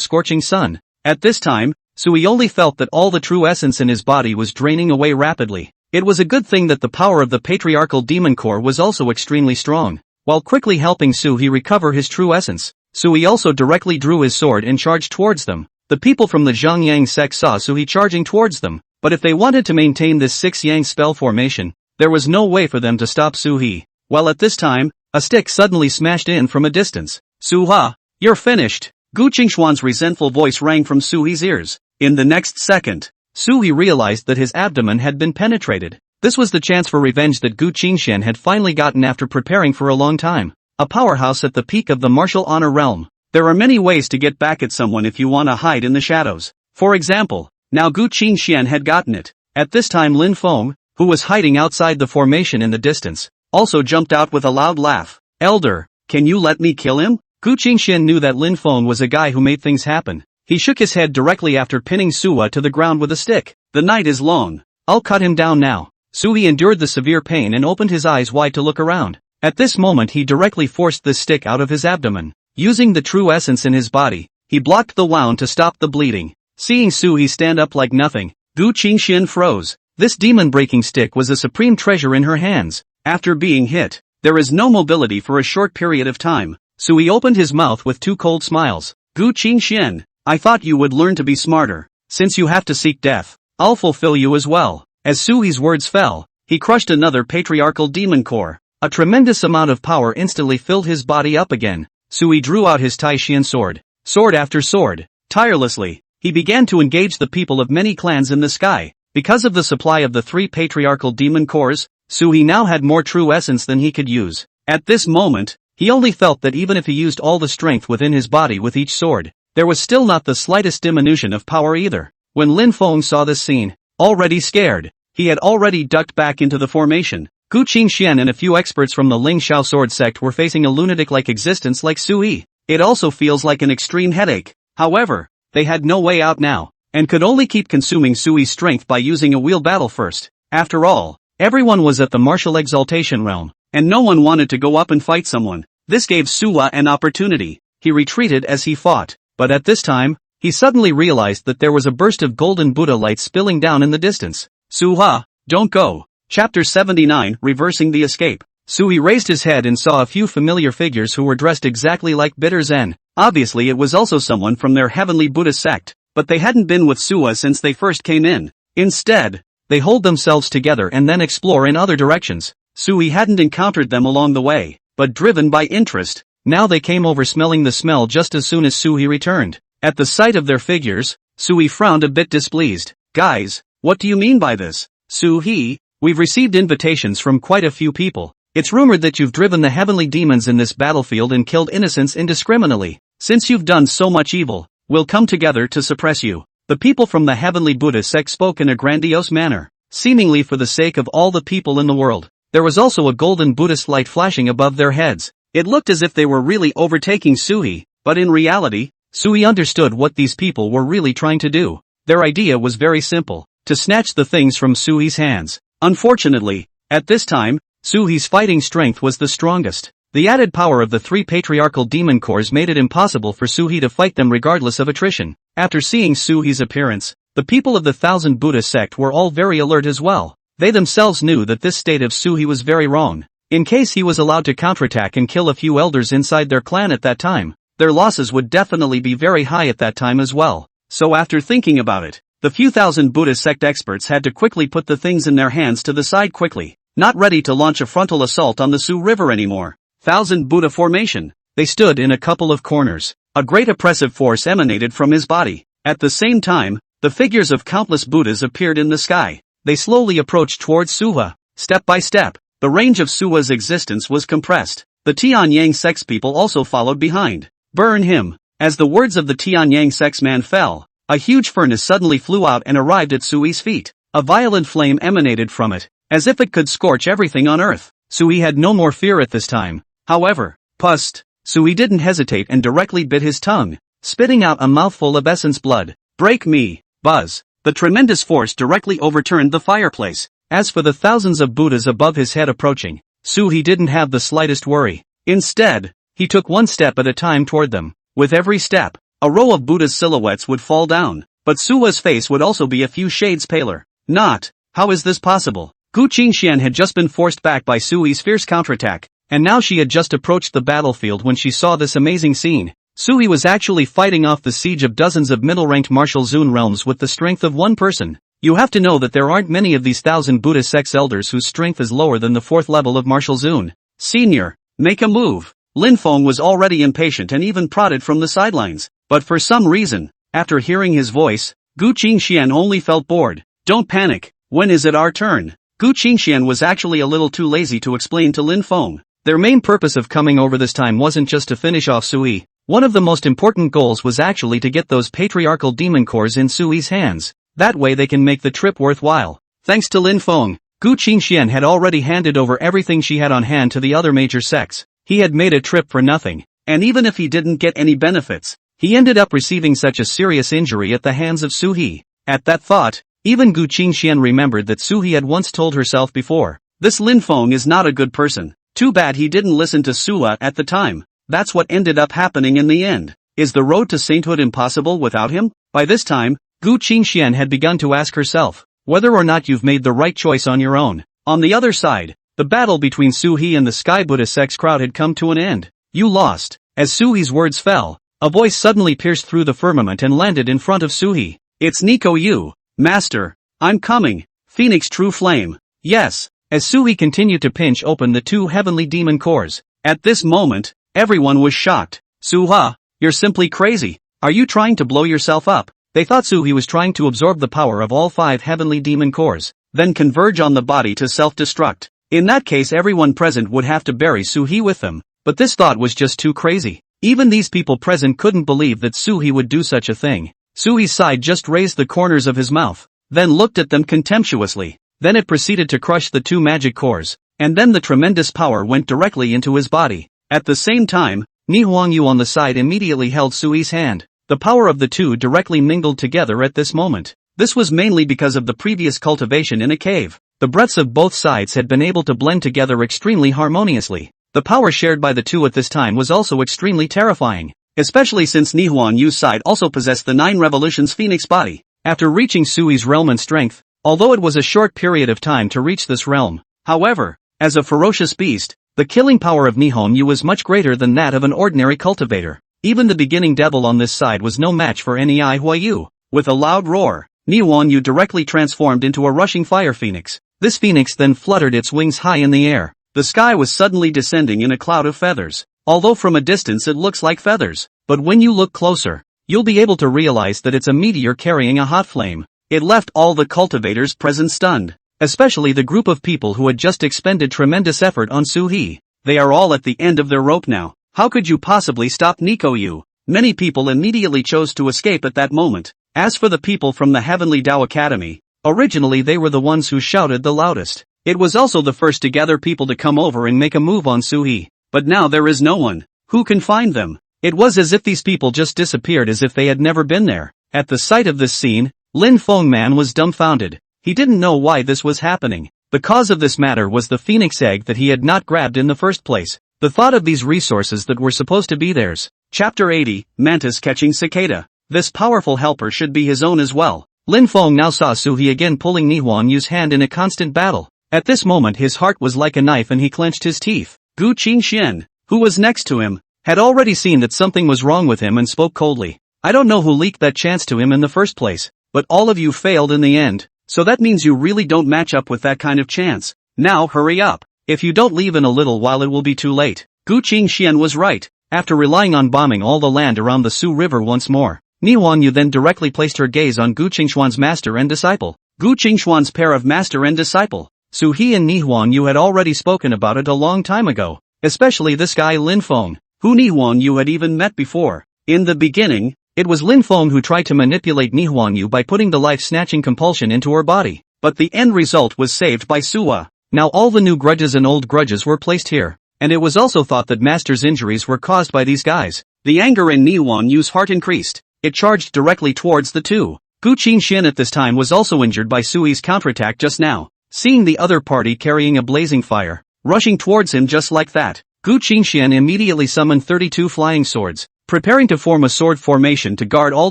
scorching sun. At this time, Suhi only felt that all the true essence in his body was draining away rapidly. It was a good thing that the power of the patriarchal demon core was also extremely strong. While quickly helping Suhi recover his true essence, Suhi also directly drew his sword and charged towards them. The people from the Zheng Yang sect saw Suhi charging towards them, but if they wanted to maintain this 6 Yang spell formation, there was no way for them to stop Suhi. While at this time, a stick suddenly smashed in from a distance. Suha, you're finished. Gu Qingxuan's resentful voice rang from Suhi's ears. In the next second, Suhi realized that his abdomen had been penetrated. This was the chance for revenge that Gu Qingxian had finally gotten after preparing for a long time. A powerhouse at the peak of the martial honor realm. There are many ways to get back at someone if you want to hide in the shadows. For example, now Gu Qingxian had gotten it. At this time Lin Feng, who was hiding outside the formation in the distance, also jumped out with a loud laugh. Elder, can you let me kill him? Gu Qingxian knew that Lin Feng was a guy who made things happen. He shook his head directly after pinning Suwa to the ground with a stick. The night is long. I'll cut him down now. Suhi endured the severe pain and opened his eyes wide to look around. At this moment he directly forced this stick out of his abdomen. Using the true essence in his body, he blocked the wound to stop the bleeding. Seeing Suhi stand up like nothing, Gu Qingxian froze. This demon-breaking stick was a supreme treasure in her hands. After being hit, there is no mobility for a short period of time. Suhi opened his mouth with 2 cold smiles. Gu Qingxian, I thought you would learn to be smarter. Since you have to seek death, I'll fulfill you as well. As Suhi's words fell, he crushed another patriarchal demon core. A tremendous amount of power instantly filled his body up again. Suhi drew out his Taishian sword. Sword after sword. Tirelessly, he began to engage the people of many clans in the sky. Because of the supply of the 3 patriarchal demon cores, Suhi now had more true essence than he could use. At this moment, he only felt that even if he used all the strength within his body with each sword, there was still not the slightest diminution of power either. When Lin Feng saw this scene, already scared, he had already ducked back into the formation. Gu Qingxian and a few experts from the Ling Shao sword sect were facing a lunatic-like existence like Suhi. It also feels like an extreme headache. However, they had no way out now, and could only keep consuming Sui's strength by using a wheel battle first. After all, everyone was at the martial exaltation realm, and no one wanted to go up and fight someone. This gave Suwa an opportunity. He retreated as he fought, but at this time, he suddenly realized that there was a burst of golden Buddha light spilling down in the distance. Suha, don't go. Chapter 79, Reversing the Escape. Sui raised his head and saw a few familiar figures who were dressed exactly like bitter Zen. Obviously it was also someone from their heavenly Buddha sect, but they hadn't been with Suha since they first came in. Instead, they hold themselves together and then explore in other directions. Sui hadn't encountered them along the way, but driven by interest, now they came over smelling the smell just as soon as Sui returned. At the sight of their figures, Sui frowned a bit displeased. Guys, what do you mean by this? Sui, we've received invitations from quite a few people. It's rumored that you've driven the heavenly demons in this battlefield and killed innocents indiscriminately. Since you've done so much evil, we'll come together to suppress you. The people from the heavenly Buddha sect spoke in a grandiose manner, seemingly for the sake of all the people in the world. There was also a golden Buddhist light flashing above their heads. It looked as if they were really overtaking Sui, but in reality, Sui understood what these people were really trying to do. Their idea was very simple, to snatch the things from Sui's hands. Unfortunately, at this time, Sui's fighting strength was the strongest. The added power of the three patriarchal demon cores made it impossible for Sui to fight them regardless of attrition. After seeing Sui's appearance, the people of the Thousand Buddha sect were all very alert as well. They themselves knew that this state of Sui was very wrong. In case he was allowed to counterattack and kill a few elders inside their clan at that time, their losses would definitely be very high at that time as well. So after thinking about it, the few thousand Buddha sect experts had to quickly put the things in their hands to the side quickly, not ready to launch a frontal assault on the Su River anymore. Thousand Buddha formation. They stood in a couple of corners. A great oppressive force emanated from his body. At the same time, the figures of countless Buddhas appeared in the sky. They slowly approached towards Suha. Step by step, the range of Suha's existence was compressed. The Tianyang sect's people also followed behind. Burn him. As the words of the Tianyang sect's man fell, a huge furnace suddenly flew out and arrived at Sui's feet. A violent flame emanated from it, as if it could scorch everything on earth. Sui had no more fear at this time. However, pust. Sui didn't hesitate and directly bit his tongue, spitting out a mouthful of essence blood. Break me. Buzz. The tremendous force directly overturned the fireplace. As for the thousands of Buddhas above his head approaching, Sui didn't have the slightest worry. Instead, he took one step at a time toward them. With every step, a row of Buddha's silhouettes would fall down, but Sua's face would also be a few shades paler. Not. How is this possible? Gu Qingxian had just been forced back by Sui's fierce counterattack, and now she had just approached the battlefield when she saw this amazing scene. Sui was actually fighting off the siege of dozens of middle-ranked martial Zun realms with the strength of one person. You have to know that there aren't many of these thousand Buddha sect elders whose strength is lower than the 4th level of martial Zun. Senior, make a move. Lin Feng was already impatient and even prodded from the sidelines, but for some reason, after hearing his voice, Gu Qingxian only felt bored. Don't panic, when is it our turn? Gu Qingxian was actually a little too lazy to explain to Lin Feng. Their main purpose of coming over this time wasn't just to finish off Sui. One of the most important goals was actually to get those patriarchal demon cores in Sui's hands. That way they can make the trip worthwhile. Thanks to Lin Feng, Gu Qingxian had already handed over everything she had on hand to the other major sects. He had made a trip for nothing, and even if he didn't get any benefits, he ended up receiving such a serious injury at the hands of Sui. At that thought, even Gu Qingxian remembered that Sui had once told herself before, this Lin Feng is not a good person. Too bad he didn't listen to Sua at the time. That's what ended up happening in the end. Is the road to sainthood impossible without him? By this time, Gu Qingxian had begun to ask herself whether or not you've made the right choice on your own. On the other side, the battle between Sui and the Sky Buddha sect's crowd had come to an end. You lost. As Sui's words fell, a voice suddenly pierced through the firmament and landed in front of Sui. It's Nico Yu. Master, I'm coming. Phoenix True Flame. Yes. As Sui continued to pinch open the two heavenly demon cores. At this moment, everyone was shocked. Suha, you're simply crazy. Are you trying to blow yourself up? They thought Sui was trying to absorb the power of all 5 heavenly demon cores, then converge on the body to self-destruct. In that case everyone present would have to bury Sui with them. But this thought was just too crazy. Even these people present couldn't believe that Sui would do such a thing. Sui's side just raised the corners of his mouth, then looked at them contemptuously. Then it proceeded to crush the 2 magic cores, and then the tremendous power went directly into his body. At the same time, Ni Huangyu on the side immediately held Sui's hand. The power of the two directly mingled together at this moment. This was mainly because of the previous cultivation in a cave. The breaths of both sides had been able to blend together extremely harmoniously. The power shared by the two at this time was also extremely terrifying. especially since Nihwan Yu's side also possessed the 9 Revolutions Phoenix body. After reaching Sui's realm and strength, although it was a short period of time to reach this realm, however, as a ferocious beast, the killing power of Nihon Yu was much greater than that of an ordinary cultivator. Even the beginning devil on this side was no match for any Ai Yu. With a loud roar, Nihon Yu directly transformed into a rushing fire phoenix. This phoenix then fluttered its wings high in the air. The sky was suddenly descending in a cloud of feathers. Although from a distance it looks like feathers, but when you look closer, you'll be able to realize that it's a meteor carrying a hot flame. It left all the cultivators present stunned, especially the group of people who had just expended tremendous effort on Suhi. They are all at the end of their rope now. How could you possibly stop Nico Yu? Many people immediately chose to escape at that moment. As for the people from the Heavenly Dao Academy, originally they were the ones who shouted the loudest. It was also the first to gather people to come over and make a move on Suhi. But now there is no one. Who can find them? It was as if these people just disappeared, as if they had never been there. At the sight of this scene, Lin Feng Man was dumbfounded. He didn't know why this was happening. The cause of this matter was the phoenix egg that he had not grabbed in the first place. The thought of these resources that were supposed to be theirs. Chapter 80, Mantis Catching Cicada. This powerful helper should be his own as well. Lin Feng now saw Suhi again pulling Nihwan Yu's hand in a constant battle. At this moment his heart was like a knife and he clenched his teeth. Gu Qingxian, who was next to him, had already seen that something was wrong with him and spoke coldly. I don't know who leaked that chance to him in the first place, but all of you failed in the end, so that means you really don't match up with that kind of chance. Now hurry up. If you don't leave in a little while it will be too late. Gu Qingxian was right. After relying on bombing all the land around the Su River once more, Nihwan Yu then directly placed her gaze on Gu Qingshuan's master and disciple. Gu Qingshuan's pair of master and disciple. Su He and Nihwan Yu had already spoken about it a long time ago, especially this guy Lin Feng, who Nihwan Yu had even met before. In the beginning, it was Lin Feng who tried to manipulate Nihwan Yu by putting the life-snatching compulsion into her body, but the end result was saved by Suwa. Now all the new grudges and old grudges were placed here, and it was also thought that Master's injuries were caused by these guys. The anger in Nihwan Yu's heart increased. It charged directly towards the two. Gu Qingxian at this time was also injured by Sui's counterattack just now. Seeing the other party carrying a blazing fire, rushing towards him just like that, Gu Qingxian immediately summoned 32 flying swords, preparing to form a sword formation to guard all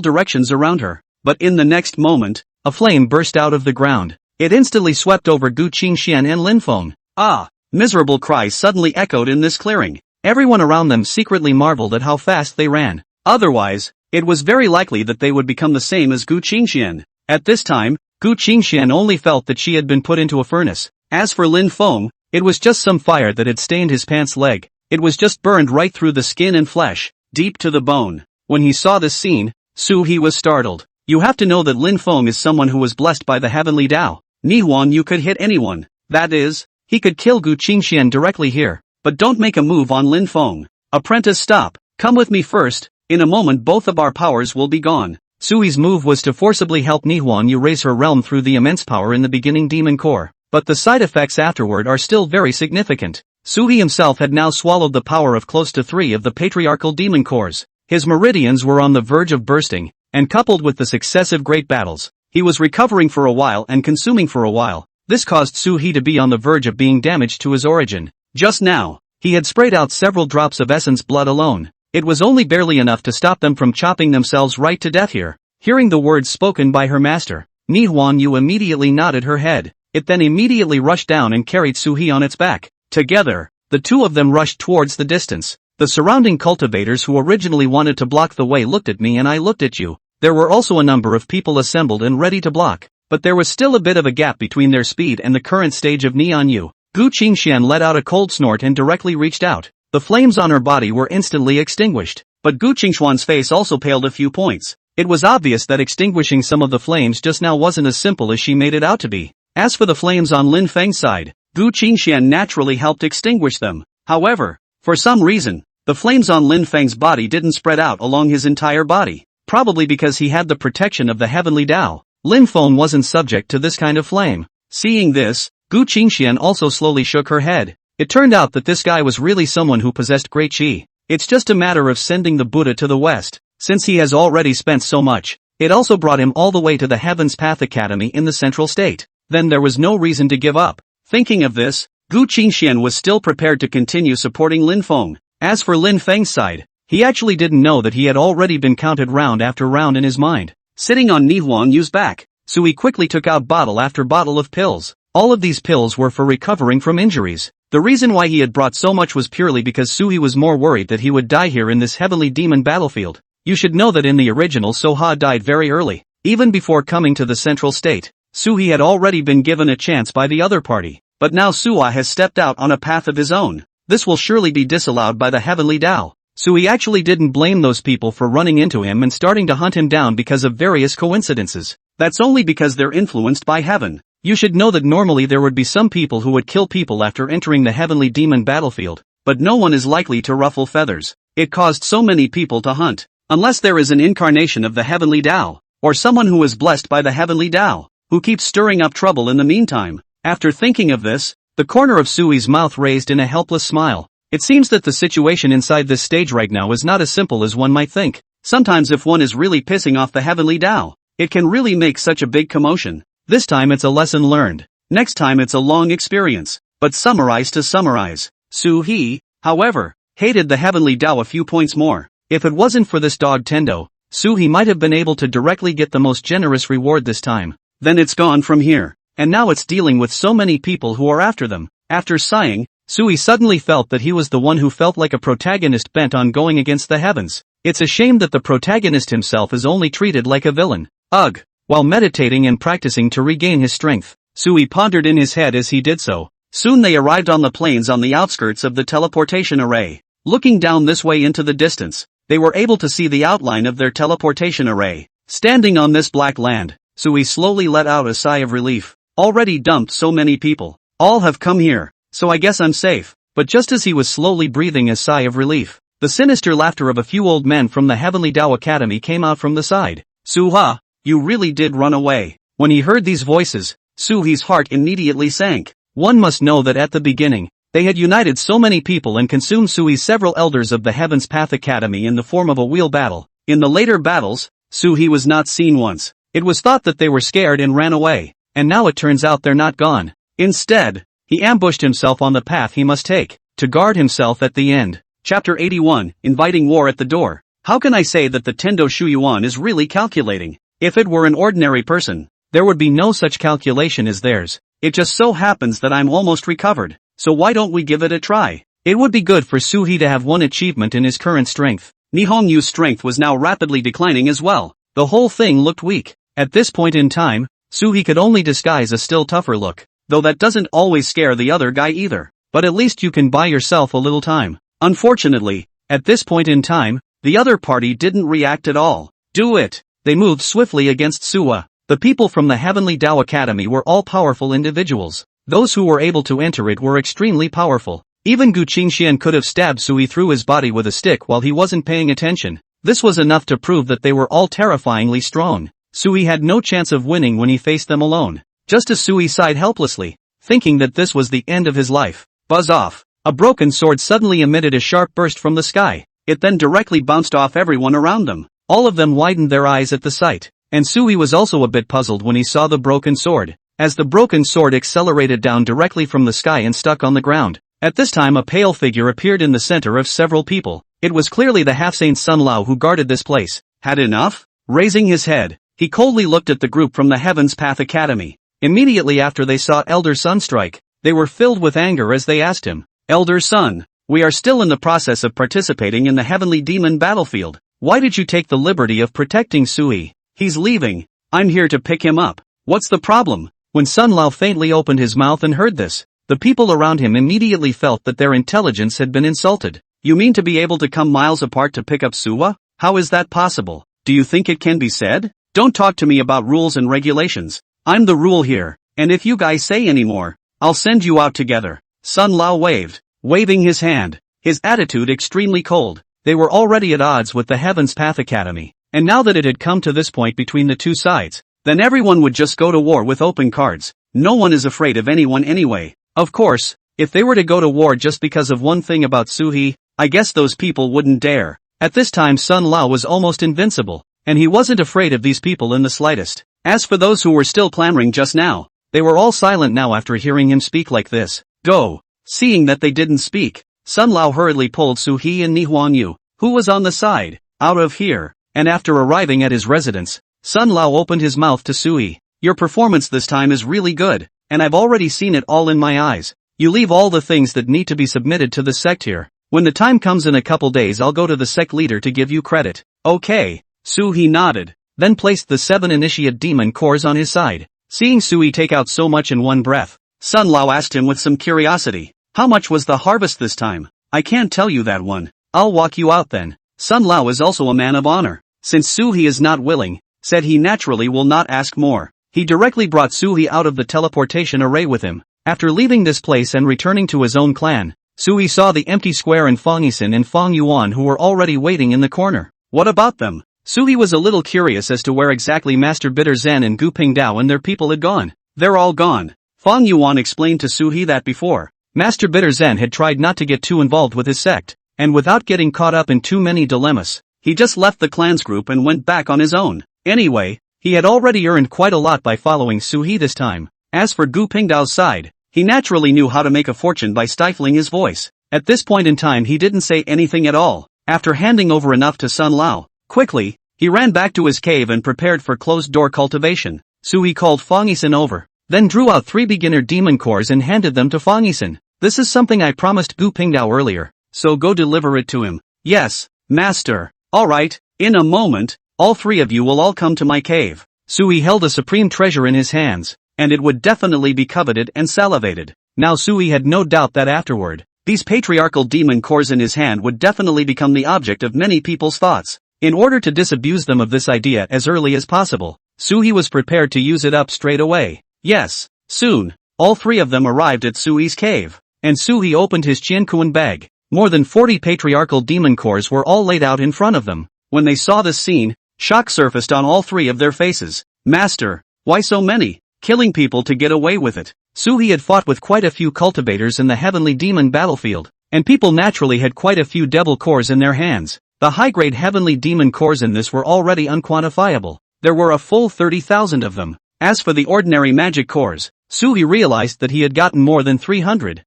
directions around her. But in the next moment, a flame burst out of the ground. It instantly swept over Gu Qingxian and Lin Feng. Ah! Miserable cries suddenly echoed in this clearing. Everyone around them secretly marveled at how fast they ran. Otherwise, it was very likely that they would become the same as Gu Qingxian. At this time, Gu Qingxian only felt that she had been put into a furnace. As for Lin Feng, it was just some fire that had stained his pants leg. It was just burned right through the skin and flesh, deep to the bone. When he saw this scene, Su He was startled. You have to know that Lin Feng is someone who was blessed by the Heavenly Dao. Nihwan Yu could hit anyone. That is, he could kill Gu Qingxian directly here. But don't make a move on Lin Feng. Apprentice, stop. Come with me first. In a moment both of our powers will be gone. Sui's move was to forcibly help Nihwan Yu raise her realm through the immense power in the beginning demon core. But the side effects afterward are still very significant. Sui himself had now swallowed the power of close to 3 of the patriarchal demon cores. His meridians were on the verge of bursting, and coupled with the successive great battles, he was recovering for a while and consuming for a while. This caused Su-He to be on the verge of being damaged to his origin. Just now, he had sprayed out several drops of essence blood alone. It was only barely enough to stop them from chopping themselves right to death here. Hearing the words spoken by her master, Nihwan Yu immediately nodded her head. It then immediately rushed down and carried Su-He on its back. Together, the two of them rushed towards the distance. The surrounding cultivators who originally wanted to block the way looked at me and I looked at you. There were also a number of people assembled and ready to block, but there was still a bit of a gap between their speed and the current stage of Neon Yu. Gu Qingxian let out a cold snort and directly reached out. The flames on her body were instantly extinguished, but Gu Qingshuan's face also paled a few points. It was obvious that extinguishing some of the flames just now wasn't as simple as she made it out to be. As for the flames on Lin Feng's side, Gu Qingxian naturally helped extinguish them. However, for some reason, the flames on Lin Feng's body didn't spread out along his entire body, probably because he had the protection of the Heavenly Dao. Lin Feng wasn't subject to this kind of flame. Seeing this, Gu Qingxian also slowly shook her head. It turned out that this guy was really someone who possessed great qi. It's just a matter of sending the Buddha to the west, since he has already spent so much. It also brought him all the way to the Heaven's Path Academy in the Central State. Then there was no reason to give up. Thinking of this, Gu Qingxian was still prepared to continue supporting Lin Feng. As for Lin Feng's side, He actually didn't know that he had already been counted round after round in his mind. Sitting on Ni Huangyu's back, Sui quickly took out bottle after bottle of pills. All of these pills were for recovering from injuries. The reason why he had brought so much was purely because Sui was more worried that he would die here in this heavenly demon battlefield. You should know that in the original Soha died very early. Even before coming to the central state, Sui had already been given a chance by the other party. But now Sua has stepped out on a path of his own. This will surely be disallowed by the heavenly Dao. Sui actually didn't blame those people for running into him and starting to hunt him down because of various coincidences. That's only because they're influenced by heaven. You should know that normally there would be some people who would kill people after entering the heavenly demon battlefield, but no one is likely to ruffle feathers. It caused so many people to hunt. Unless there is an incarnation of the heavenly Dao, or someone who is blessed by the heavenly Dao, who keeps stirring up trouble in the meantime. After thinking of this, the corner of Sui's mouth raised in a helpless smile. It seems that the situation inside this stage right now is not as simple as one might think. Sometimes if one is really pissing off the heavenly Dao, it can really make such a big commotion. This time it's a lesson learned. Next time it's a long experience. But to summarize, Su-He, however, hated the heavenly Dao a few points more. If it wasn't for this dog Tendo, Su-He might have been able to directly get the most generous reward this time. Then it's gone from here. And now it's dealing with so many people who are after them. After sighing, Sui suddenly felt that he was the one who felt like a protagonist bent on going against the heavens. It's a shame that the protagonist himself is only treated like a villain. Ugh. While meditating and practicing to regain his strength, Sui pondered in his head as he did so. Soon they arrived on the plains on the outskirts of the teleportation array. Looking down this way into the distance, they were able to see the outline of their teleportation array. Standing on this black land, Sui slowly let out a sigh of relief. Already dumped so many people. All have come here. So I guess I'm safe. But just as he was slowly breathing a sigh of relief, the sinister laughter of a few old men from the Heavenly Dao Academy came out from the side. Su-Ha, you really did run away. When he heard these voices, Su-He's heart immediately sank. One must know that at the beginning, they had united so many people and consumed Su-He's several elders of the Heaven's Path Academy in the form of a wheel battle. In the later battles, Su-He was not seen once. It was thought that they were scared and ran away. And now it turns out they're not gone. Instead, he ambushed himself on the path he must take, to guard himself at the end. Chapter 81, Inviting War at the Door. How can I say that the Tendo Shu Yuan is really calculating? If it were an ordinary person, there would be no such calculation as theirs. It just so happens that I'm almost recovered, so why don't we give it a try? It would be good for Su-He to have one achievement in his current strength. Ni Hongyu's strength was now rapidly declining as well. The whole thing looked weak. At this point in time, Su-He could only disguise a still tougher look. Though that doesn't always scare the other guy either. But at least you can buy yourself a little time. Unfortunately, at this point in time, the other party didn't react at all. Do it! They moved swiftly against Suwa. The people from the Heavenly Dao Academy were all powerful individuals. Those who were able to enter it were extremely powerful. Even Gu Qingxian could have stabbed Sui through his body with a stick while he wasn't paying attention. This was enough to prove that they were all terrifyingly strong. Sui had no chance of winning when he faced them alone. Just as Sui sighed helplessly, thinking that this was the end of his life. Buzz off! A broken sword suddenly emitted a sharp burst from the sky. It then directly bounced off everyone around them. All of them widened their eyes at the sight. And Sui was also a bit puzzled when he saw the broken sword. As the broken sword accelerated down directly from the sky and stuck on the ground. At this time a pale figure appeared in the center of several people. It was clearly the half-saint Sun Lao who guarded this place. Had enough? Raising his head, he coldly looked at the group from the Heaven's Path Academy. Immediately after they saw Elder Sun strike, they were filled with anger as they asked him, Elder Sun, we are still in the process of participating in the Heavenly Demon battlefield. Why did you take the liberty of protecting Sui? He's leaving. I'm here to pick him up. What's the problem? When Sun Lao faintly opened his mouth and heard this, the people around him immediately felt that their intelligence had been insulted. You mean to be able to come miles apart to pick up Suwa? How is that possible? Do you think it can be said? Don't talk to me about rules and regulations. I'm the rule here, and if you guys say any more, I'll send you out together. Sun Lao waved, waving his hand, his attitude extremely cold. They were already at odds with the Heaven's Path Academy, and now that it had come to this point between the two sides, then everyone would just go to war with open cards. No one is afraid of anyone anyway. Of course, if they were to go to war just because of one thing about Su-He, I guess those people wouldn't dare. At this time Sun Lao was almost invincible, and he wasn't afraid of these people in the slightest. As for those who were still clamoring just now, they were all silent now after hearing him speak like this. Go! Seeing that they didn't speak, Sun Lao hurriedly pulled Su-He and Ni Huanyu, Who was on the side? Out of here. And after arriving at his residence, Sun Lao opened his mouth to Sui. Your performance this time is really good, and I've already seen it all in my eyes. You leave all the things that need to be submitted to the sect here. When the time comes in a couple days I'll go to the sect leader to give you credit. Okay. Sui nodded, then placed the 7 initiate demon cores on his side. Seeing Sui take out so much in one breath, Sun Lao asked him with some curiosity. How much was the harvest this time? I can't tell you that one. I'll walk you out then. Sun Lao is also a man of honor. Since Sui is not willing, said he naturally will not ask more. He directly brought Sui out of the teleportation array with him. After leaving this place and returning to his own clan, Sui saw the empty square and Fong Yuan and Fong Yuan who were already waiting in the corner. What about them? Sui was a little curious as to where exactly Master Bitter Zen and Gu Pingdao and their people had gone. They're all gone. Fong Yuan explained to Sui that before, Master Bitter Zen had tried not to get too involved with his sect, and without getting caught up in too many dilemmas, he just left the clan's group and went back on his own. Anyway, he had already earned quite a lot by following Sui this time. As for Gu Pingdao's side, he naturally knew how to make a fortune by stifling his voice. At this point in time he didn't say anything at all. After handing over enough to Sun Lao, quickly, he ran back to his cave and prepared for closed-door cultivation. Sui called Fong Yuan over, then drew out 3 beginner demon cores and handed them to Fong Yuan. This is something I promised Gu Pingdao earlier, so go deliver it to him. Yes, master. Alright, in a moment, all 3 of you will all come to my cave. Sui held a supreme treasure in his hands, and it would definitely be coveted and salivated. Now Sui had no doubt that afterward, these patriarchal demon cores in his hand would definitely become the object of many people's thoughts. In order to disabuse them of this idea as early as possible, Sui was prepared to use it up straight away. Yes, soon, all 3 of them arrived at Sui's cave, and Sui opened his Qiankuan bag. More than 40 patriarchal demon cores were all laid out in front of them. When they saw this scene, shock surfaced on all 3 of their faces. Master, why so many? Killing people to get away with it. Sui had fought with quite a few cultivators in the heavenly demon battlefield, and people naturally had quite a few devil cores in their hands. The high-grade heavenly demon cores in this were already unquantifiable. There were a full 30,000 of them. As for the ordinary magic cores, Sui realized that he had gotten more than 300,000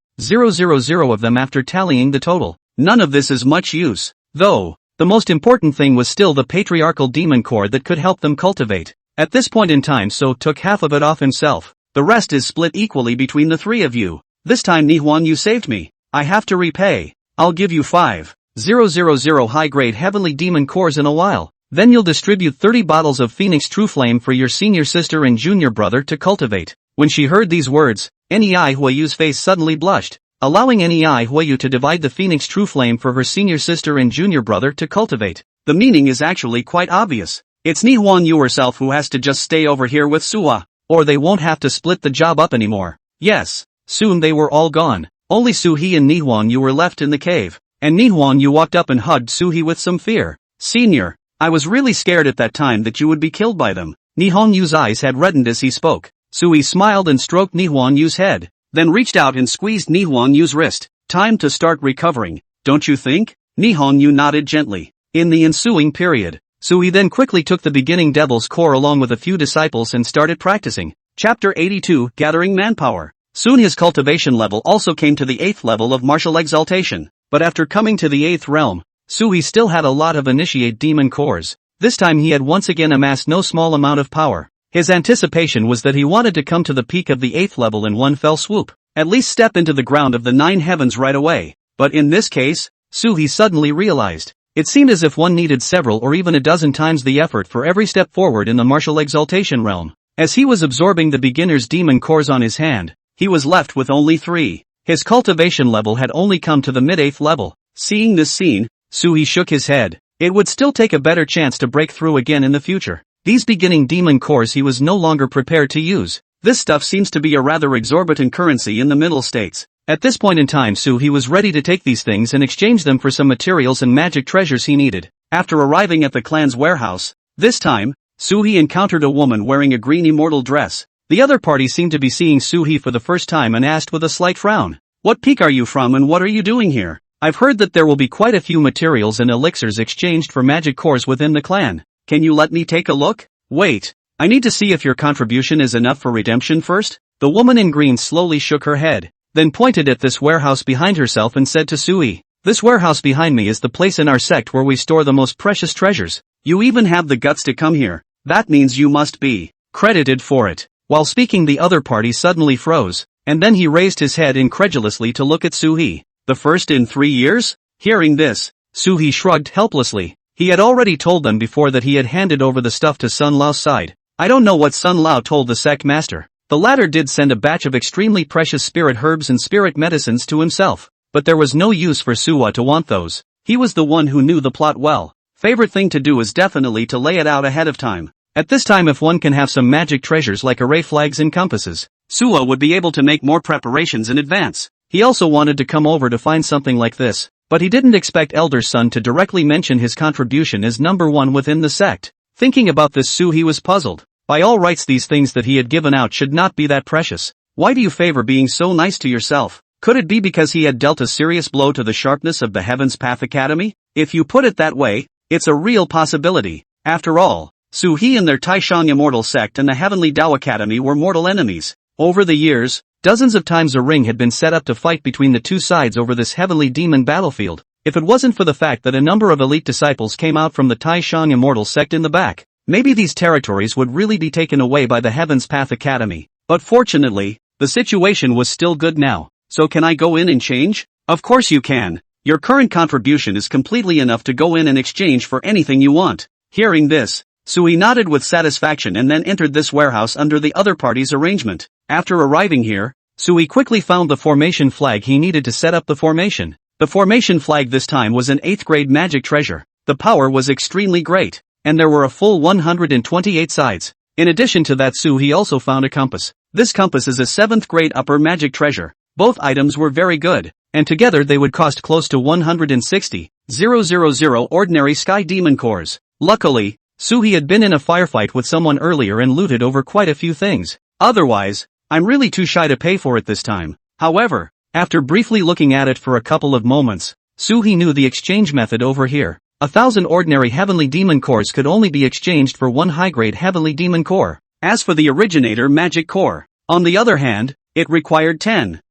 of them after tallying the total. None of this is much use, though. The most important thing was still the patriarchal demon core that could help them cultivate. At this point in time So took half of it off himself. The rest is split equally between the 3 of you. This time Nihwan you saved me. I have to repay. I'll give you 5,000 high-grade heavenly demon cores in a while. Then you'll distribute 30 bottles of Phoenix True Flame for your senior sister and junior brother to cultivate. When she heard these words, Nei Huayu's face suddenly blushed, allowing Nei Huayu to divide the Phoenix True Flame for her senior sister and junior brother to cultivate. The meaning is actually quite obvious. It's Nihwan Yu herself who has to just stay over here with Suwa, or they won't have to split the job up anymore. Yes, soon they were all gone. Only Suhi and Nihwan Yu were left in the cave, and Nihwan Yu walked up and hugged Suhi with some fear. Senior, I was really scared at that time that you would be killed by them. Nihwan Yu's eyes had reddened as he spoke. Sui smiled and stroked Nihwan Yu's head, then reached out and squeezed Nihwan Yu's wrist. Time to start recovering, don't you think? Nihwan Yu nodded gently. In the ensuing period, Sui then quickly took the beginning devil's core along with a few disciples and started practicing. Chapter 82, Gathering Manpower. Soon his cultivation level also came to the 8th level of martial exaltation, but after coming to the 8th realm, Sui still had a lot of initiate demon cores. This time he had once again amassed no small amount of power. His anticipation was that he wanted to come to the peak of the 8th level in one fell swoop, at least step into the ground of the 9 heavens right away. But in this case, Sui suddenly realized, it seemed as if one needed several or even a dozen times the effort for every step forward in the martial exaltation realm. As he was absorbing the beginner's demon cores on his hand, he was left with only 3. His cultivation level had only come to the mid-8th level. Seeing this scene, Sui shook his head. It would still take a better chance to break through again in the future. These beginning demon cores he was no longer prepared to use. This stuff seems to be a rather exorbitant currency in the middle states. At this point in time Sui was ready to take these things and exchange them for some materials and magic treasures he needed. After arriving at the clan's warehouse, this time, Sui encountered a woman wearing a green immortal dress. The other party seemed to be seeing Sui for the first time and asked with a slight frown, "What peak are you from and what are you doing here? I've heard that there will be quite a few materials and elixirs exchanged for magic cores within the clan. Can you let me take a look?" "Wait, I need to see if your contribution is enough for redemption first." The woman in green slowly shook her head, then pointed at this warehouse behind herself and said to Sui, This warehouse behind me is the place in our sect where we store the most precious treasures. You even have the guts to come here. That means you must be credited for it. While speaking, the other party suddenly froze, and then he raised his head incredulously to look at Suhee. The first in 3 years? Hearing this, Suhee shrugged helplessly. He had already told them before that he had handed over the stuff to Sun Lao's side. I don't know what Sun Lao told the sect master. The latter did send a batch of extremely precious spirit herbs and spirit medicines to himself, but there was no use for Suwa to want those. He was the one who knew the plot well. Favorite thing to do is definitely to lay it out ahead of time. At this time, if one can have some magic treasures like array flags and compasses, Suwa would be able to make more preparations in advance. He also wanted to come over to find something like this, but he didn't expect Elder Sun to directly mention his contribution as number one within the sect. Thinking about this, Suhee was puzzled. By all rights, these things that he had given out should not be that precious. Why do you favor being so nice to yourself? Could it be because he had dealt a serious blow to the sharpness of the Heaven's Path Academy? If you put it that way, it's a real possibility. After all, Suhee and their Taishan Immortal Sect and the Heavenly Dao Academy were mortal enemies. Over the years, dozens of times a ring had been set up to fight between the two sides over this heavenly demon battlefield. If it wasn't for the fact that a number of elite disciples came out from the Taishan Immortal Sect in the back, maybe these territories would really be taken away by the Heaven's Path Academy. But fortunately, the situation was still good now. So can I go in and change? Of course you can. Your current contribution is completely enough to go in and exchange for anything you want. Hearing this, Suhee nodded with satisfaction and then entered this warehouse under the other party's arrangement. After arriving here, Suhee quickly found the formation flag he needed to set up the formation. The formation flag this time was an 8th grade magic treasure. The power was extremely great, and there were a full 128 sides. In addition to that, Suhee also found a compass. This compass is a 7th grade upper magic treasure. Both items were very good, and together they would cost close to 160,000 ordinary sky demon cores. Luckily, Suhee had been in a firefight with someone earlier and looted over quite a few things. Otherwise, I'm really too shy to pay for it this time. However, after briefly looking at it for a couple of moments, Suhee knew the exchange method over here. 1,000 ordinary heavenly demon cores could only be exchanged for 1 high-grade heavenly demon core. As for the originator magic core, on the other hand, it required 10,000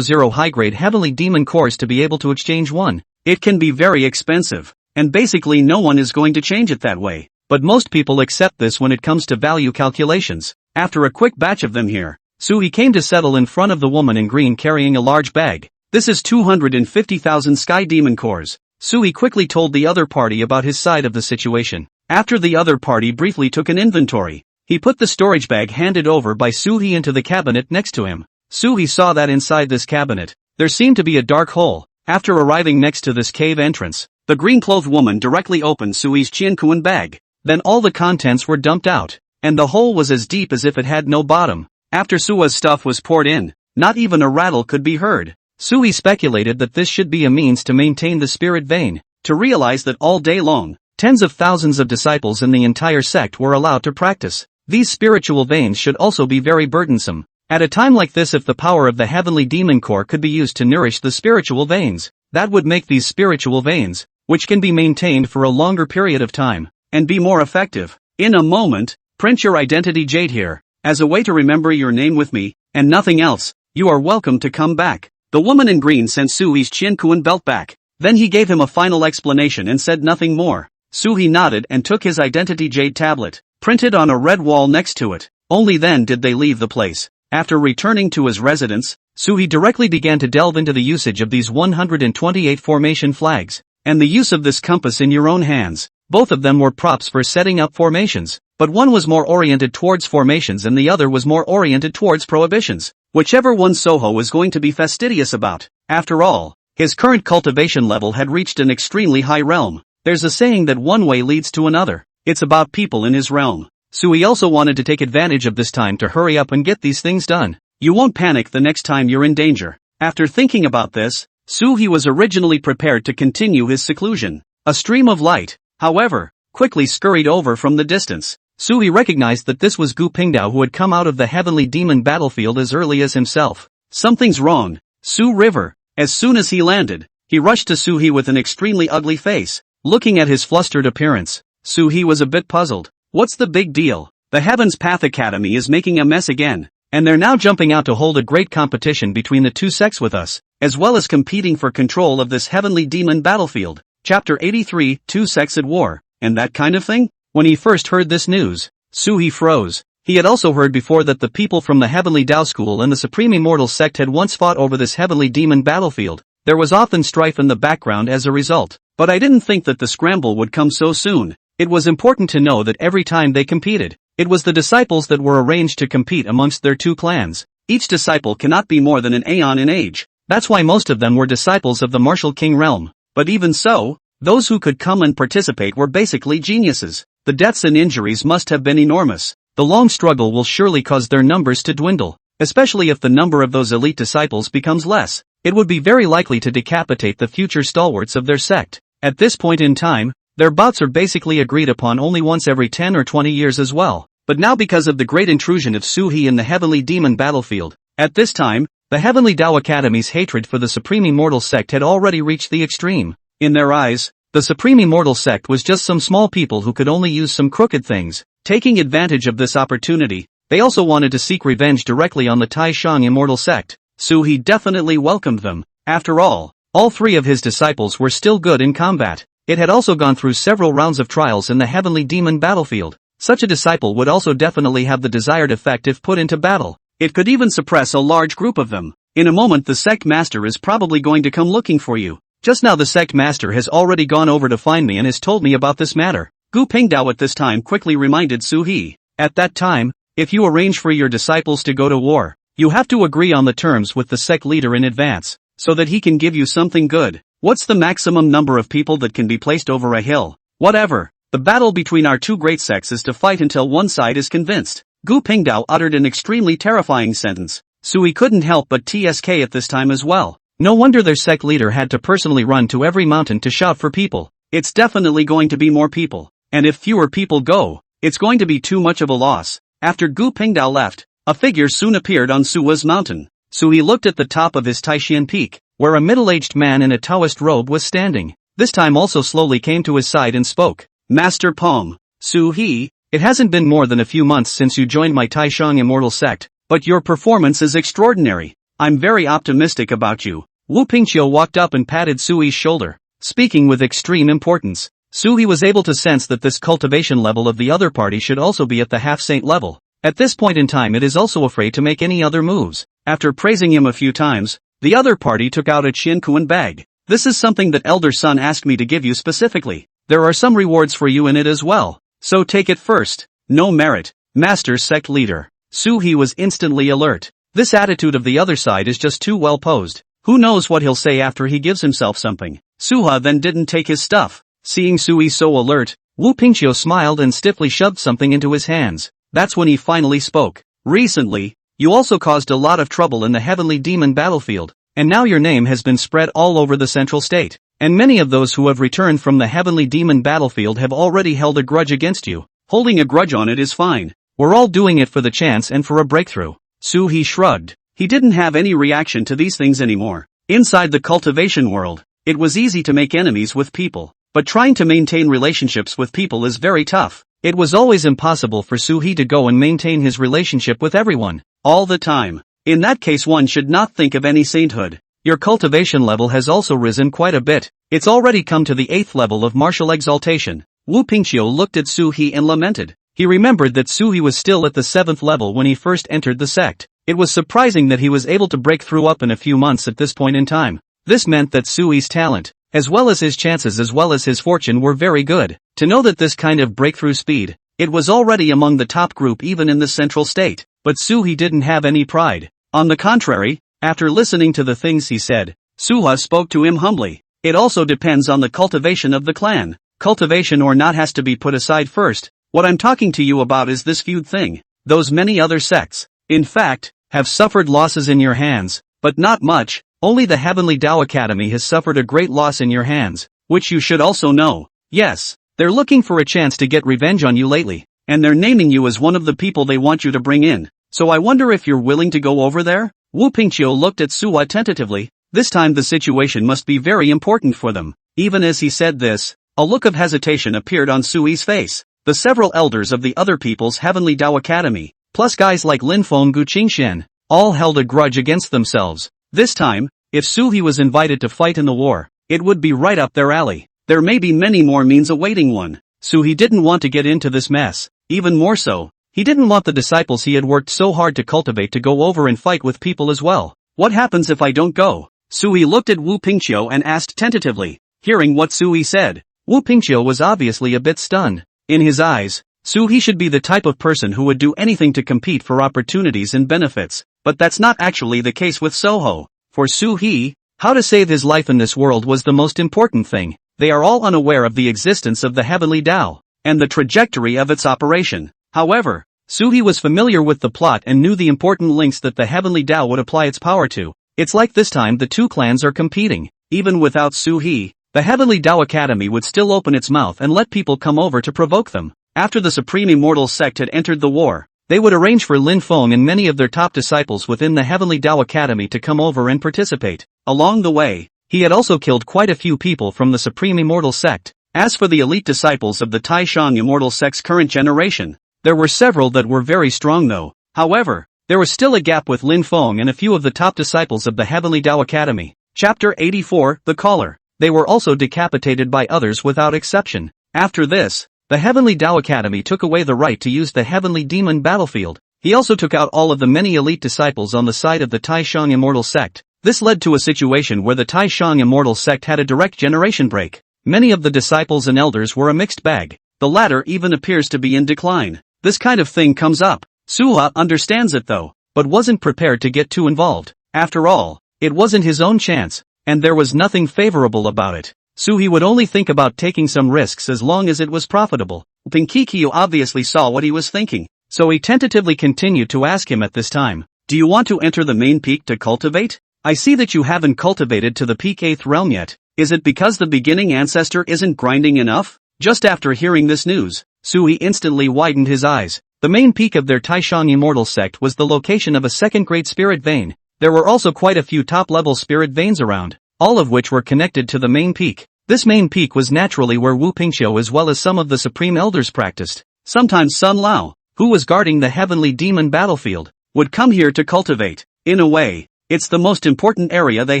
high-grade heavenly demon cores to be able to exchange one. It can be very expensive, and basically no one is going to change it that way. But most people accept this when it comes to value calculations. After a quick batch of them here, Suhee came to settle in front of the woman in green carrying a large bag. This is 250,000 sky demon cores. Suhee quickly told the other party about his side of the situation. After the other party briefly took an inventory, he put the storage bag handed over by Suhee into the cabinet next to him. Suhee saw that inside this cabinet, there seemed to be a dark hole. After arriving next to this cave entrance, the green-clothed woman directly opened Suhee's Qiankuan bag. Then all the contents were dumped out, and the hole was as deep as if it had no bottom. After Sua's stuff was poured in, not even a rattle could be heard. Suhee speculated that this should be a means to maintain the spirit vein, to realize that all day long, tens of thousands of disciples in the entire sect were allowed to practice. These spiritual veins should also be very burdensome. At a time like this, if the power of the heavenly demon core could be used to nourish the spiritual veins, that would make these spiritual veins, which can be maintained for a longer period of time, and be more effective. In a moment, print your identity jade here, as a way to remember your name with me, and nothing else. You are welcome to come back. The woman in green sent Suhee's Qiankuan belt back. Then he gave him a final explanation and said nothing more. Suhee nodded and took his identity jade tablet, printed on a red wall next to it. Only then did they leave the place. After returning to his residence, Suhee directly began to delve into the usage of these 128 formation flags, and the use of this compass in your own hands. Both of them were props for setting up formations, but one was more oriented towards formations and the other was more oriented towards prohibitions. Whichever one Soho was going to be fastidious about. After all, his current cultivation level had reached an extremely high realm. There's a saying that one way leads to another. It's about people in his realm. Suhee also wanted to take advantage of this time to hurry up and get these things done. You won't panic the next time you're in danger. After thinking about this, Suhee was originally prepared to continue his seclusion. A stream of light, however, quickly scurried over from the distance. Suhee recognized that this was Gu Pingdao, who had come out of the heavenly demon battlefield as early as himself. Something's wrong, Su River. As soon as he landed, he rushed to Suhee with an extremely ugly face. Looking at his flustered appearance, Suhee was a bit puzzled. What's the big deal? The Heaven's Path Academy is making a mess again, and they're now jumping out to hold a great competition between the two sects with us. as well as competing for control of this heavenly demon battlefield. Chapter 83, Two Sects at War, and that kind of thing? When he first heard this news, Suhi froze. He had also heard before that the people from the Heavenly Dao School and the Supreme Immortal Sect had once fought over this heavenly demon battlefield. There was often strife in the background as a result, but I didn't think that the scramble would come so soon. It was important to know that every time they competed, it was the disciples that were arranged to compete amongst their two clans. Each disciple cannot be more than an aeon in age. That's why most of them were disciples of the martial king realm. But even so, those who could come and participate were basically geniuses. The deaths and injuries must have been enormous. The long struggle will surely cause their numbers to dwindle, especially if the number of those elite disciples becomes less. It would be very likely to decapitate the future stalwarts of their sect. At this point in time, their bouts are basically agreed upon only once every 10 or 20 years as well. But now because of the great intrusion of Suhi in the heavenly demon battlefield, at this time, the Heavenly Dao Academy's hatred for the Supreme Immortal Sect had already reached the extreme. In their eyes, the Supreme Immortal Sect was just some small people who could only use some crooked things. Taking advantage of this opportunity, they also wanted to seek revenge directly on the Taishang Immortal Sect. Suhi definitely welcomed them. After all three of his disciples were still good in combat. It had also gone through several rounds of trials in the heavenly demon battlefield. Such a disciple would also definitely have the desired effect if put into battle. It could even suppress a large group of them. In a moment the sect master is probably going to come looking for you. Just now the sect master has already gone over to find me and has told me about this matter. Gu Pingdao at this time quickly reminded Suhi. At that time, if you arrange for your disciples to go to war, you have to agree on the terms with the sect leader in advance, so that he can give you something good. What's the maximum number of people that can be placed over a hill? Whatever. The battle between our two great sects is to fight until one side is convinced. Gu Pingdao uttered an extremely terrifying sentence. Suhi couldn't help but TSK at this time as well. No wonder their sect leader had to personally run to every mountain to shout for people. It's definitely going to be more people. And if fewer people go, it's going to be too much of a loss. After Gu Pingdao left, a figure soon appeared on Suwa's mountain. Suhi looked at the top of his Taishan peak, where a middle-aged man in a Taoist robe was standing. This time also slowly came to his side and spoke. Master Pom, Suhi, it hasn't been more than a few months since you joined my Taishang Immortal Sect, but your performance is extraordinary. I'm very optimistic about you. Wu Pingqiu walked up and patted Sui's shoulder, speaking with extreme importance. Suhi was able to sense that this cultivation level of the other party should also be at the half-saint level. At this point in time it is also afraid to make any other moves. After praising him a few times, the other party took out a Qiankuan bag. This is something that Elder Son asked me to give you specifically. There are some rewards for you in it as well. So take it first. No merit. Master Sect Leader. Suhi was instantly alert. This attitude of the other side is just too well posed. Who knows what he'll say after he gives himself something. Suha then didn't take his stuff. Seeing Suhi so alert, Wu Pingqiu smiled and stiffly shoved something into his hands. That's when he finally spoke. Recently, you also caused a lot of trouble in the heavenly demon battlefield, and now your name has been spread all over the central state. And many of those who have returned from the heavenly demon battlefield have already held a grudge against you. Holding a grudge on it is fine. We're all doing it for the chance and for a breakthrough. Suhi shrugged. He didn't have any reaction to these things anymore. Inside the cultivation world, it was easy to make enemies with people, but trying to maintain relationships with people is very tough. It was always impossible for Suhi to go and maintain his relationship with everyone, all the time. In that case one should not think of any sainthood. Your cultivation level has also risen quite a bit. It's already come to the 8th level of martial exaltation. Wu Pingqiu looked at Suhi and lamented. He remembered that Suhi was still at the 7th level when he first entered the sect. It was surprising that he was able to break through up in a few months at this point in time. This meant that Sui's talent, as well as his chances as well as his fortune were very good. To know that this kind of breakthrough speed, it was already among the top group even in the central state. But Suhi didn't have any pride. On the contrary, after listening to the things he said, Suha spoke to him humbly. It also depends on the cultivation of the clan. Cultivation or not has to be put aside first. What I'm talking to you about is this feud thing. Those many other sects, in fact, have suffered losses in your hands, but not much. Only the Heavenly Dao Academy has suffered a great loss in your hands, which you should also know. Yes, they're looking for a chance to get revenge on you lately, and they're naming you as one of the people they want you to bring in. So I wonder if you're willing to go over there? Wu Pingqiu looked at Suwa tentatively. This time the situation must be very important for them. Even as he said this, a look of hesitation appeared on Sui's face. The several elders of the other people's Heavenly Dao Academy, plus guys like Lin Feng Gu Qingshen, all held a grudge against themselves. This time, If Suhi was invited to fight in the war, it would be right up their alley. There may be many more means awaiting one. Suhi didn't want to get into this mess. Even more so, he didn't want the disciples he had worked so hard to cultivate to go over and fight with people as well. What happens if I don't go? Suhi looked at Wu Pingqiu and asked tentatively. Hearing what Suhi said, Wu Pingqiu was obviously a bit stunned. In his eyes, Suhi should be the type of person who would do anything to compete for opportunities and benefits, but that's not actually the case with Soho. For Suhi, how to save his life in this world was the most important thing. They are all unaware of the existence of the Heavenly Dao, and the trajectory of its operation. However, Suhi was familiar with the plot and knew the important links that the Heavenly Dao would apply its power to. It's like this time the two clans are competing. Even without Suhi, the Heavenly Dao Academy would still open its mouth and let people come over to provoke them. After the Supreme Immortal Sect had entered the war, they would arrange for Lin Feng and many of their top disciples within the Heavenly Dao Academy to come over and participate. Along the way, he had also killed quite a few people from the Supreme Immortal Sect. As for the elite disciples of the Taishang Immortal Sect's current generation, there were several that were very strong though. However, there was still a gap with Lin Feng and a few of the top disciples of the Heavenly Dao Academy. Chapter 84, The Caller. They were also decapitated by others without exception. After this, the Heavenly Dao Academy took away the right to use the Heavenly Demon battlefield. He also took out all of the many elite disciples on the side of the Taishang Immortal Sect. This led to a situation where the Taishang Immortal Sect had a direct generation break. Many of the disciples and elders were a mixed bag. The latter even appears to be in decline. This kind of thing comes up. Suha understands it though, but wasn't prepared to get too involved. After all, it wasn't his own chance, and there was nothing favorable about it. Suhi would only think about taking some risks as long as it was profitable. Pinkikiu obviously saw what he was thinking, so he tentatively continued to ask him at this time. Do you want to enter the main peak to cultivate? I see that you haven't cultivated to the peak 8th realm yet. Is it because the beginning ancestor isn't grinding enough? Just after hearing this news, Suhi instantly widened his eyes. The main peak of their Taishang Immortal Sect was the location of a second-grade spirit vein. There were also quite a few top-level spirit veins around, all of which were connected to the main peak. This main peak was naturally where Wu Pingqiu as well as some of the Supreme Elders practiced. Sometimes Sun Lao, who was guarding the Heavenly Demon battlefield, would come here to cultivate. In a way, it's the most important area they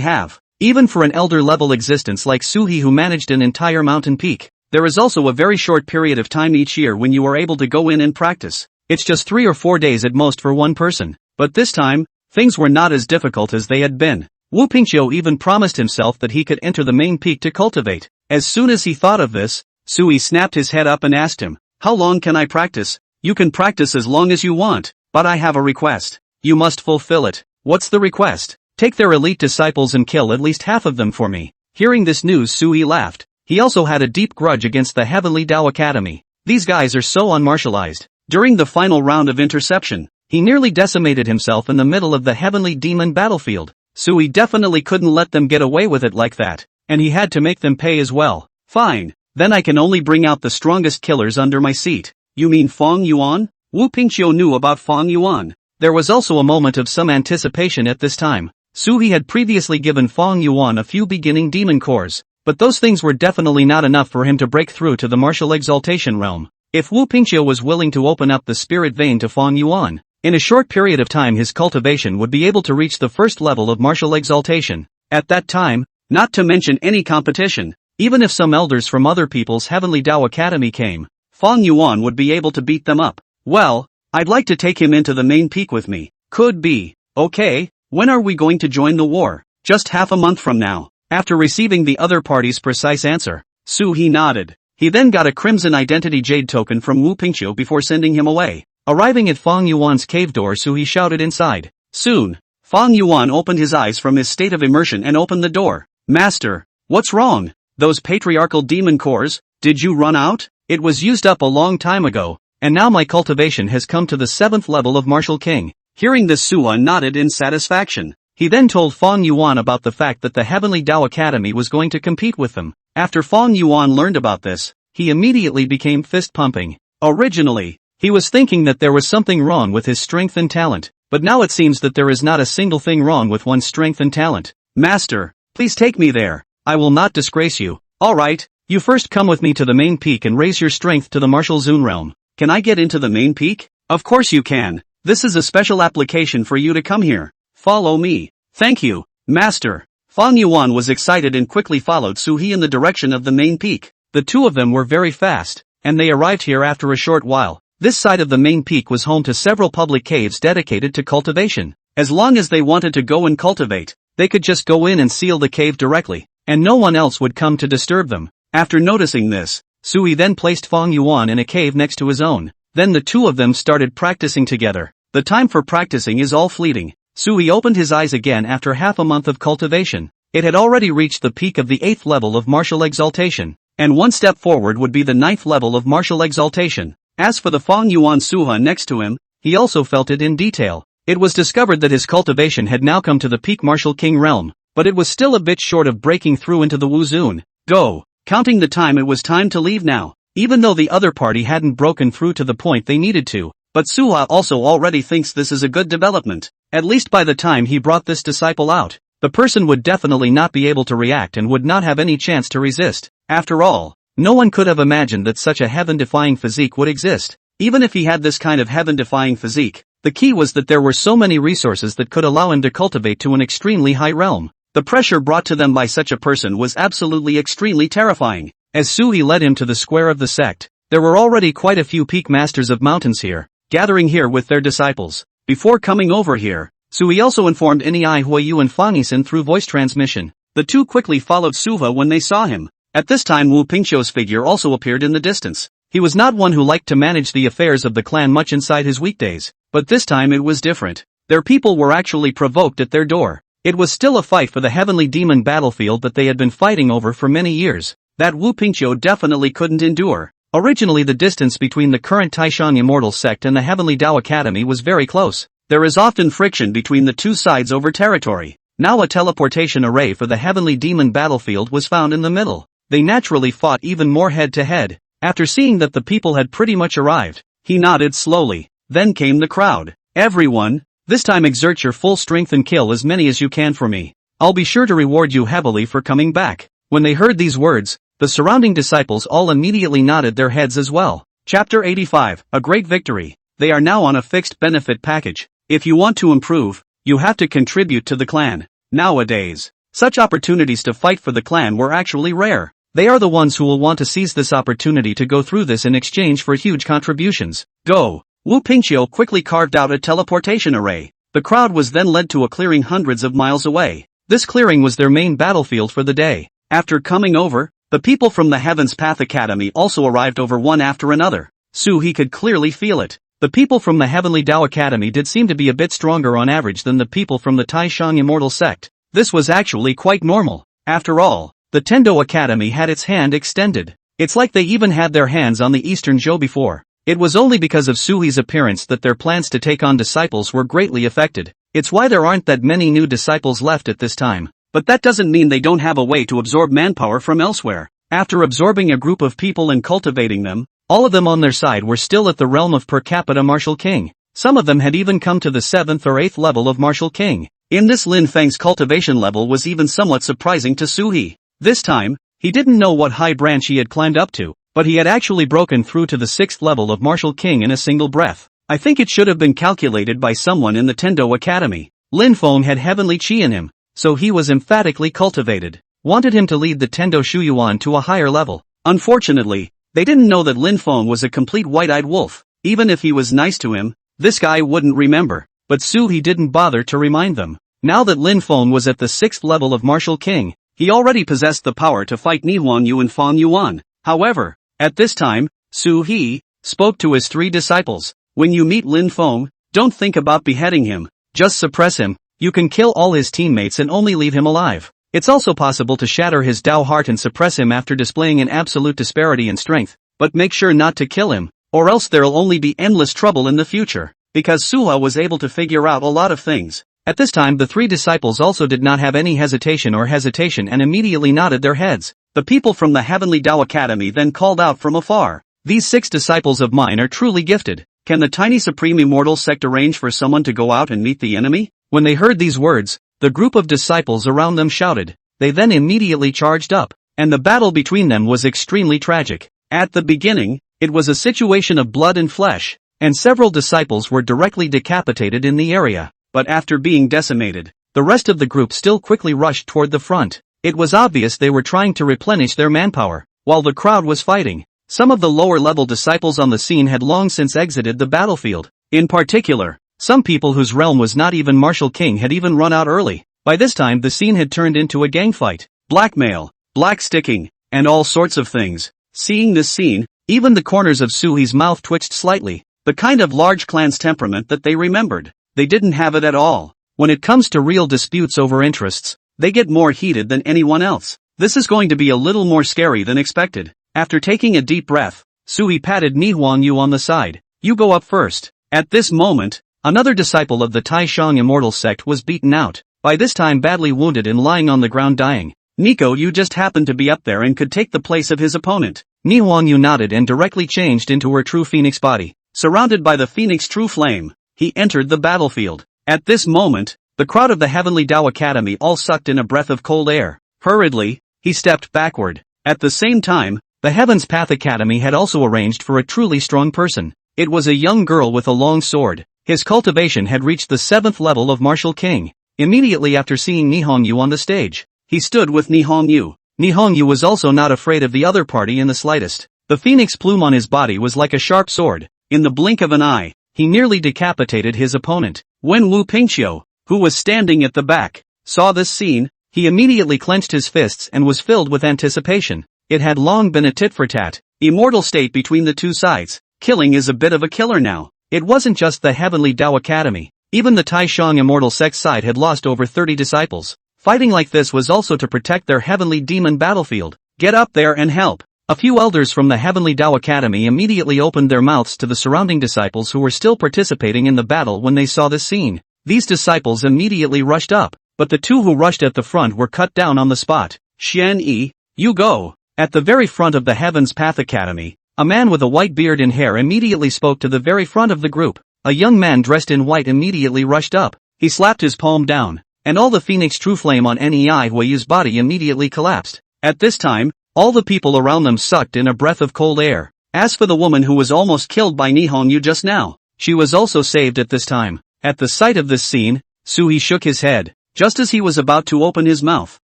have. Even for an elder-level existence like Suhi who managed an entire mountain peak, there is also a very short period of time each year when you are able to go in and practice. It's just 3 or 4 days at most for one person. But this time, things were not as difficult as they had been. Wu Pingqiu even promised himself that he could enter the main peak to cultivate. As soon as he thought of this, Suhi snapped his head up and asked him, "How long can I practice?" "You can practice as long as you want, but I have a request. You must fulfill it." "What's the request?" "Take their elite disciples and kill at least half of them for me." Hearing this news, Suhi laughed. He also had a deep grudge against the Heavenly Dao Academy. These guys are so unmartialized. During the final round of interception, he nearly decimated himself in the middle of the Heavenly Demon battlefield. Suhi definitely couldn't let them get away with it like that, and he had to make them pay as well. "Fine, then I can only bring out the strongest killers under my seat." "You mean Fong Yuan?" Wu Pingqiu knew about Fong Yuan. There was also a moment of some anticipation at this time. Suhi had previously given Fong Yuan a few beginning demon cores, but those things were definitely not enough for him to break through to the martial exaltation realm. If Wu Pingqiu was willing to open up the spirit vein to Fong Yuan, in a short period of time his cultivation would be able to reach the first level of martial exaltation. At that time, not to mention any competition, even if some elders from other people's Heavenly Dao Academy came, Fong Yuan would be able to beat them up. "Well, I'd like to take him into the main peak with me." "Could be. Okay, when are we going to join the war?" "Just half a month from now." After receiving the other party's precise answer, Suhi nodded. He then got a Crimson Identity Jade token from Wu Pingqiu before sending him away. Arriving at Fong Yuan's cave door, Suhi shouted inside. Soon, Fong Yuan opened his eyes from his state of immersion and opened the door. "Master, what's wrong? Those patriarchal demon cores, did you run out?" "It was used up a long time ago, and now my cultivation has come to the 7th level of Martial King." Hearing this, Suha nodded in satisfaction. He then told Fong Yuan about the fact that the Heavenly Dao Academy was going to compete with them. After Fong Yuan learned about this, he immediately became fist-pumping. Originally, he was thinking that there was something wrong with his strength and talent, but now it seems that there is not a single thing wrong with one's strength and talent. "Master, please take me there. I will not disgrace you." "Alright, you first come with me to the main peak and raise your strength to the martial Zun realm." "Can I get into the main peak?" "Of course you can. This is a special application for you to come here. Follow me." "Thank you, Master." Fong Yuan was excited and quickly followed Suhi in the direction of the main peak. The two of them were very fast, and they arrived here after a short while. This side of the main peak was home to several public caves dedicated to cultivation. As long as they wanted to go and cultivate, they could just go in and seal the cave directly, and no one else would come to disturb them. After noticing this, Suhi then placed Fong Yuan in a cave next to his own. Then the two of them started practicing together. The time for practicing is all fleeting. Suhi opened his eyes again after half a month of cultivation. It had already reached the peak of the 8th level of martial exaltation, and one step forward would be the 9th level of martial exaltation. As for the Fong Yuan Suha next to him, he also felt it in detail. It was discovered that his cultivation had now come to the peak martial king realm, but it was still a bit short of breaking through into the Wuzun. Go! Counting the time, it was time to leave now. Even though the other party hadn't broken through to the point they needed to, but Suha also already thinks this is a good development. At least by the time he brought this disciple out, the person would definitely not be able to react and would not have any chance to resist. After all, no one could have imagined that such a heaven-defying physique would exist. Even if he had this kind of heaven-defying physique, the key was that there were so many resources that could allow him to cultivate to an extremely high realm. The pressure brought to them by such a person was absolutely extremely terrifying. As Suhi led him to the square of the sect, there were already quite a few peak masters of mountains here, gathering here with their disciples. Before coming over here, Suhi also informed Ini Huayu and Fangisen through voice transmission. The two quickly followed Suha when they saw him. At this time Wu Pingqiu's figure also appeared in the distance. He was not one who liked to manage the affairs of the clan much inside his weekdays, but this time it was different. Their people were actually provoked at their door. It was still a fight for the heavenly demon battlefield that they had been fighting over for many years, that Wu Pingqiu definitely couldn't endure. Originally the distance between the current Taishan Immortal Sect and the Heavenly Dao Academy was very close. There is often friction between the two sides over territory. Now a teleportation array for the heavenly demon battlefield was found in the middle. They naturally fought even more head-to-head. After seeing that the people had pretty much arrived, he nodded slowly. Then came the crowd. Everyone, this time exert your full strength and kill as many as you can for me. I'll be sure to reward you heavily for coming back. When they heard these words, the surrounding disciples all immediately nodded their heads as well. Chapter 85, A Great Victory. They are now on a fixed benefit package. If you want to improve, you have to contribute to the clan. Nowadays, such opportunities to fight for the clan were actually rare. They are the ones who will want to seize this opportunity to go through this in exchange for huge contributions. Go! Wu Pingqiu quickly carved out a teleportation array. The crowd was then led to a clearing hundreds of miles away. This clearing was their main battlefield for the day. After coming over, the people from the Heaven's Path Academy also arrived over one after another. He could clearly feel it. The people from the Heavenly Dao Academy did seem to be a bit stronger on average than the people from the Taishan Immortal Sect. This was actually quite normal. After all, the Tendo Academy had its hand extended. It's like they even had their hands on the Eastern Zhou before. It was only because of Suhi's appearance that their plans to take on disciples were greatly affected. It's why there aren't that many new disciples left at this time. But that doesn't mean they don't have a way to absorb manpower from elsewhere. After absorbing a group of people and cultivating them, all of them on their side were still at the realm of per capita martial king. Some of them had even come to the 7th or 8th level of martial king. In this, Lin Feng's cultivation level was even somewhat surprising to Suhi. This time, he didn't know what high branch he had climbed up to, but he had actually broken through to the 6th level of martial king in a single breath. I think it should have been calculated by someone in the Tendo Academy. Lin Feng had heavenly chi in him, so he was emphatically cultivated. Wanted him to lead the Tendo Shuyuan to a higher level. Unfortunately, they didn't know that Lin Feng was a complete white-eyed wolf. Even if he was nice to him, this guy wouldn't remember. But Suhi didn't bother to remind them. Now that Lin Feng was at the 6th level of martial king, he already possessed the power to fight Ni Huangyu and Fong Yuan. However, at this time, Suhi spoke to his 3 disciples. When you meet Lin Feng, don't think about beheading him. Just suppress him. You can kill all his teammates and only leave him alive. It's also possible to shatter his Dao heart and suppress him after displaying an absolute disparity in strength, but make sure not to kill him, or else there'll only be endless trouble in the future. Because Suha was able to figure out a lot of things. At this time the 3 disciples also did not have any hesitation and immediately nodded their heads. The people from the Heavenly Dao Academy then called out from afar. These 6 disciples of mine are truly gifted. Can the tiny Supreme Immortal Sect arrange for someone to go out and meet the enemy? When they heard these words, the group of disciples around them shouted. They then immediately charged up, and the battle between them was extremely tragic. At the beginning, it was a situation of blood and flesh, and several disciples were directly decapitated in the area. But after being decimated, the rest of the group still quickly rushed toward the front. It was obvious they were trying to replenish their manpower, while the crowd was fighting. Some of the lower-level disciples on the scene had long since exited the battlefield. In particular, some people whose realm was not even martial king had even run out early. By this time the scene had turned into a gang fight, blackmail, blacksticking, and all sorts of things. Seeing this scene, even the corners of Suhi's mouth twitched slightly, the kind of large clan's temperament that they remembered. They didn't have it at all. When it comes to real disputes over interests, they get more heated than anyone else. This is going to be a little more scary than expected. After taking a deep breath, Suhi patted Nihonyu on the side. You go up first. At this moment, another disciple of the Taishang immortal sect was beaten out, by this time badly wounded and lying on the ground dying. Nico, you just happened to be up there and could take the place of his opponent. Nihonyu nodded and directly changed into her true phoenix body. Surrounded by the phoenix true flame, he entered the battlefield. At this moment, the crowd of the Heavenly Dao Academy all sucked in a breath of cold air. Hurriedly, he stepped backward. At the same time, the Heaven's Path Academy had also arranged for a truly strong person. It was a young girl with a long sword. His cultivation had reached the 7th level of Martial King. Immediately after seeing Nihonyu on the stage, he stood with Nihonyu. Nihonyu was also not afraid of the other party in the slightest. The phoenix plume on his body was like a sharp sword. In the blink of an eye, he nearly decapitated his opponent. When Wu Pingqiu, who was standing at the back, saw this scene, he immediately clenched his fists and was filled with anticipation. It had long been a tit-for-tat, immortal state between the two sides. Killing is a bit of a killer now. It wasn't just the Heavenly Dao Academy. Even the Taishang immortal sect side had lost over 30 disciples. Fighting like this was also to protect their heavenly demon battlefield. Get up there and help. A few elders from the Heavenly Dao Academy immediately opened their mouths to the surrounding disciples who were still participating in the battle when they saw this scene. These disciples immediately rushed up, but the two who rushed at the front were cut down on the spot. Xian Yi, you go. At the very front of the Heaven's Path Academy, a man with a white beard and hair immediately spoke to the very front of the group. A young man dressed in white immediately rushed up. He slapped his palm down, and all the phoenix true flame on Nei Huayu's body immediately collapsed. At this time, all the people around them sucked in a breath of cold air. As for the woman who was almost killed by Nihonyu just now, she was also saved at this time. At the sight of this scene, Suhi shook his head. Just as he was about to open his mouth,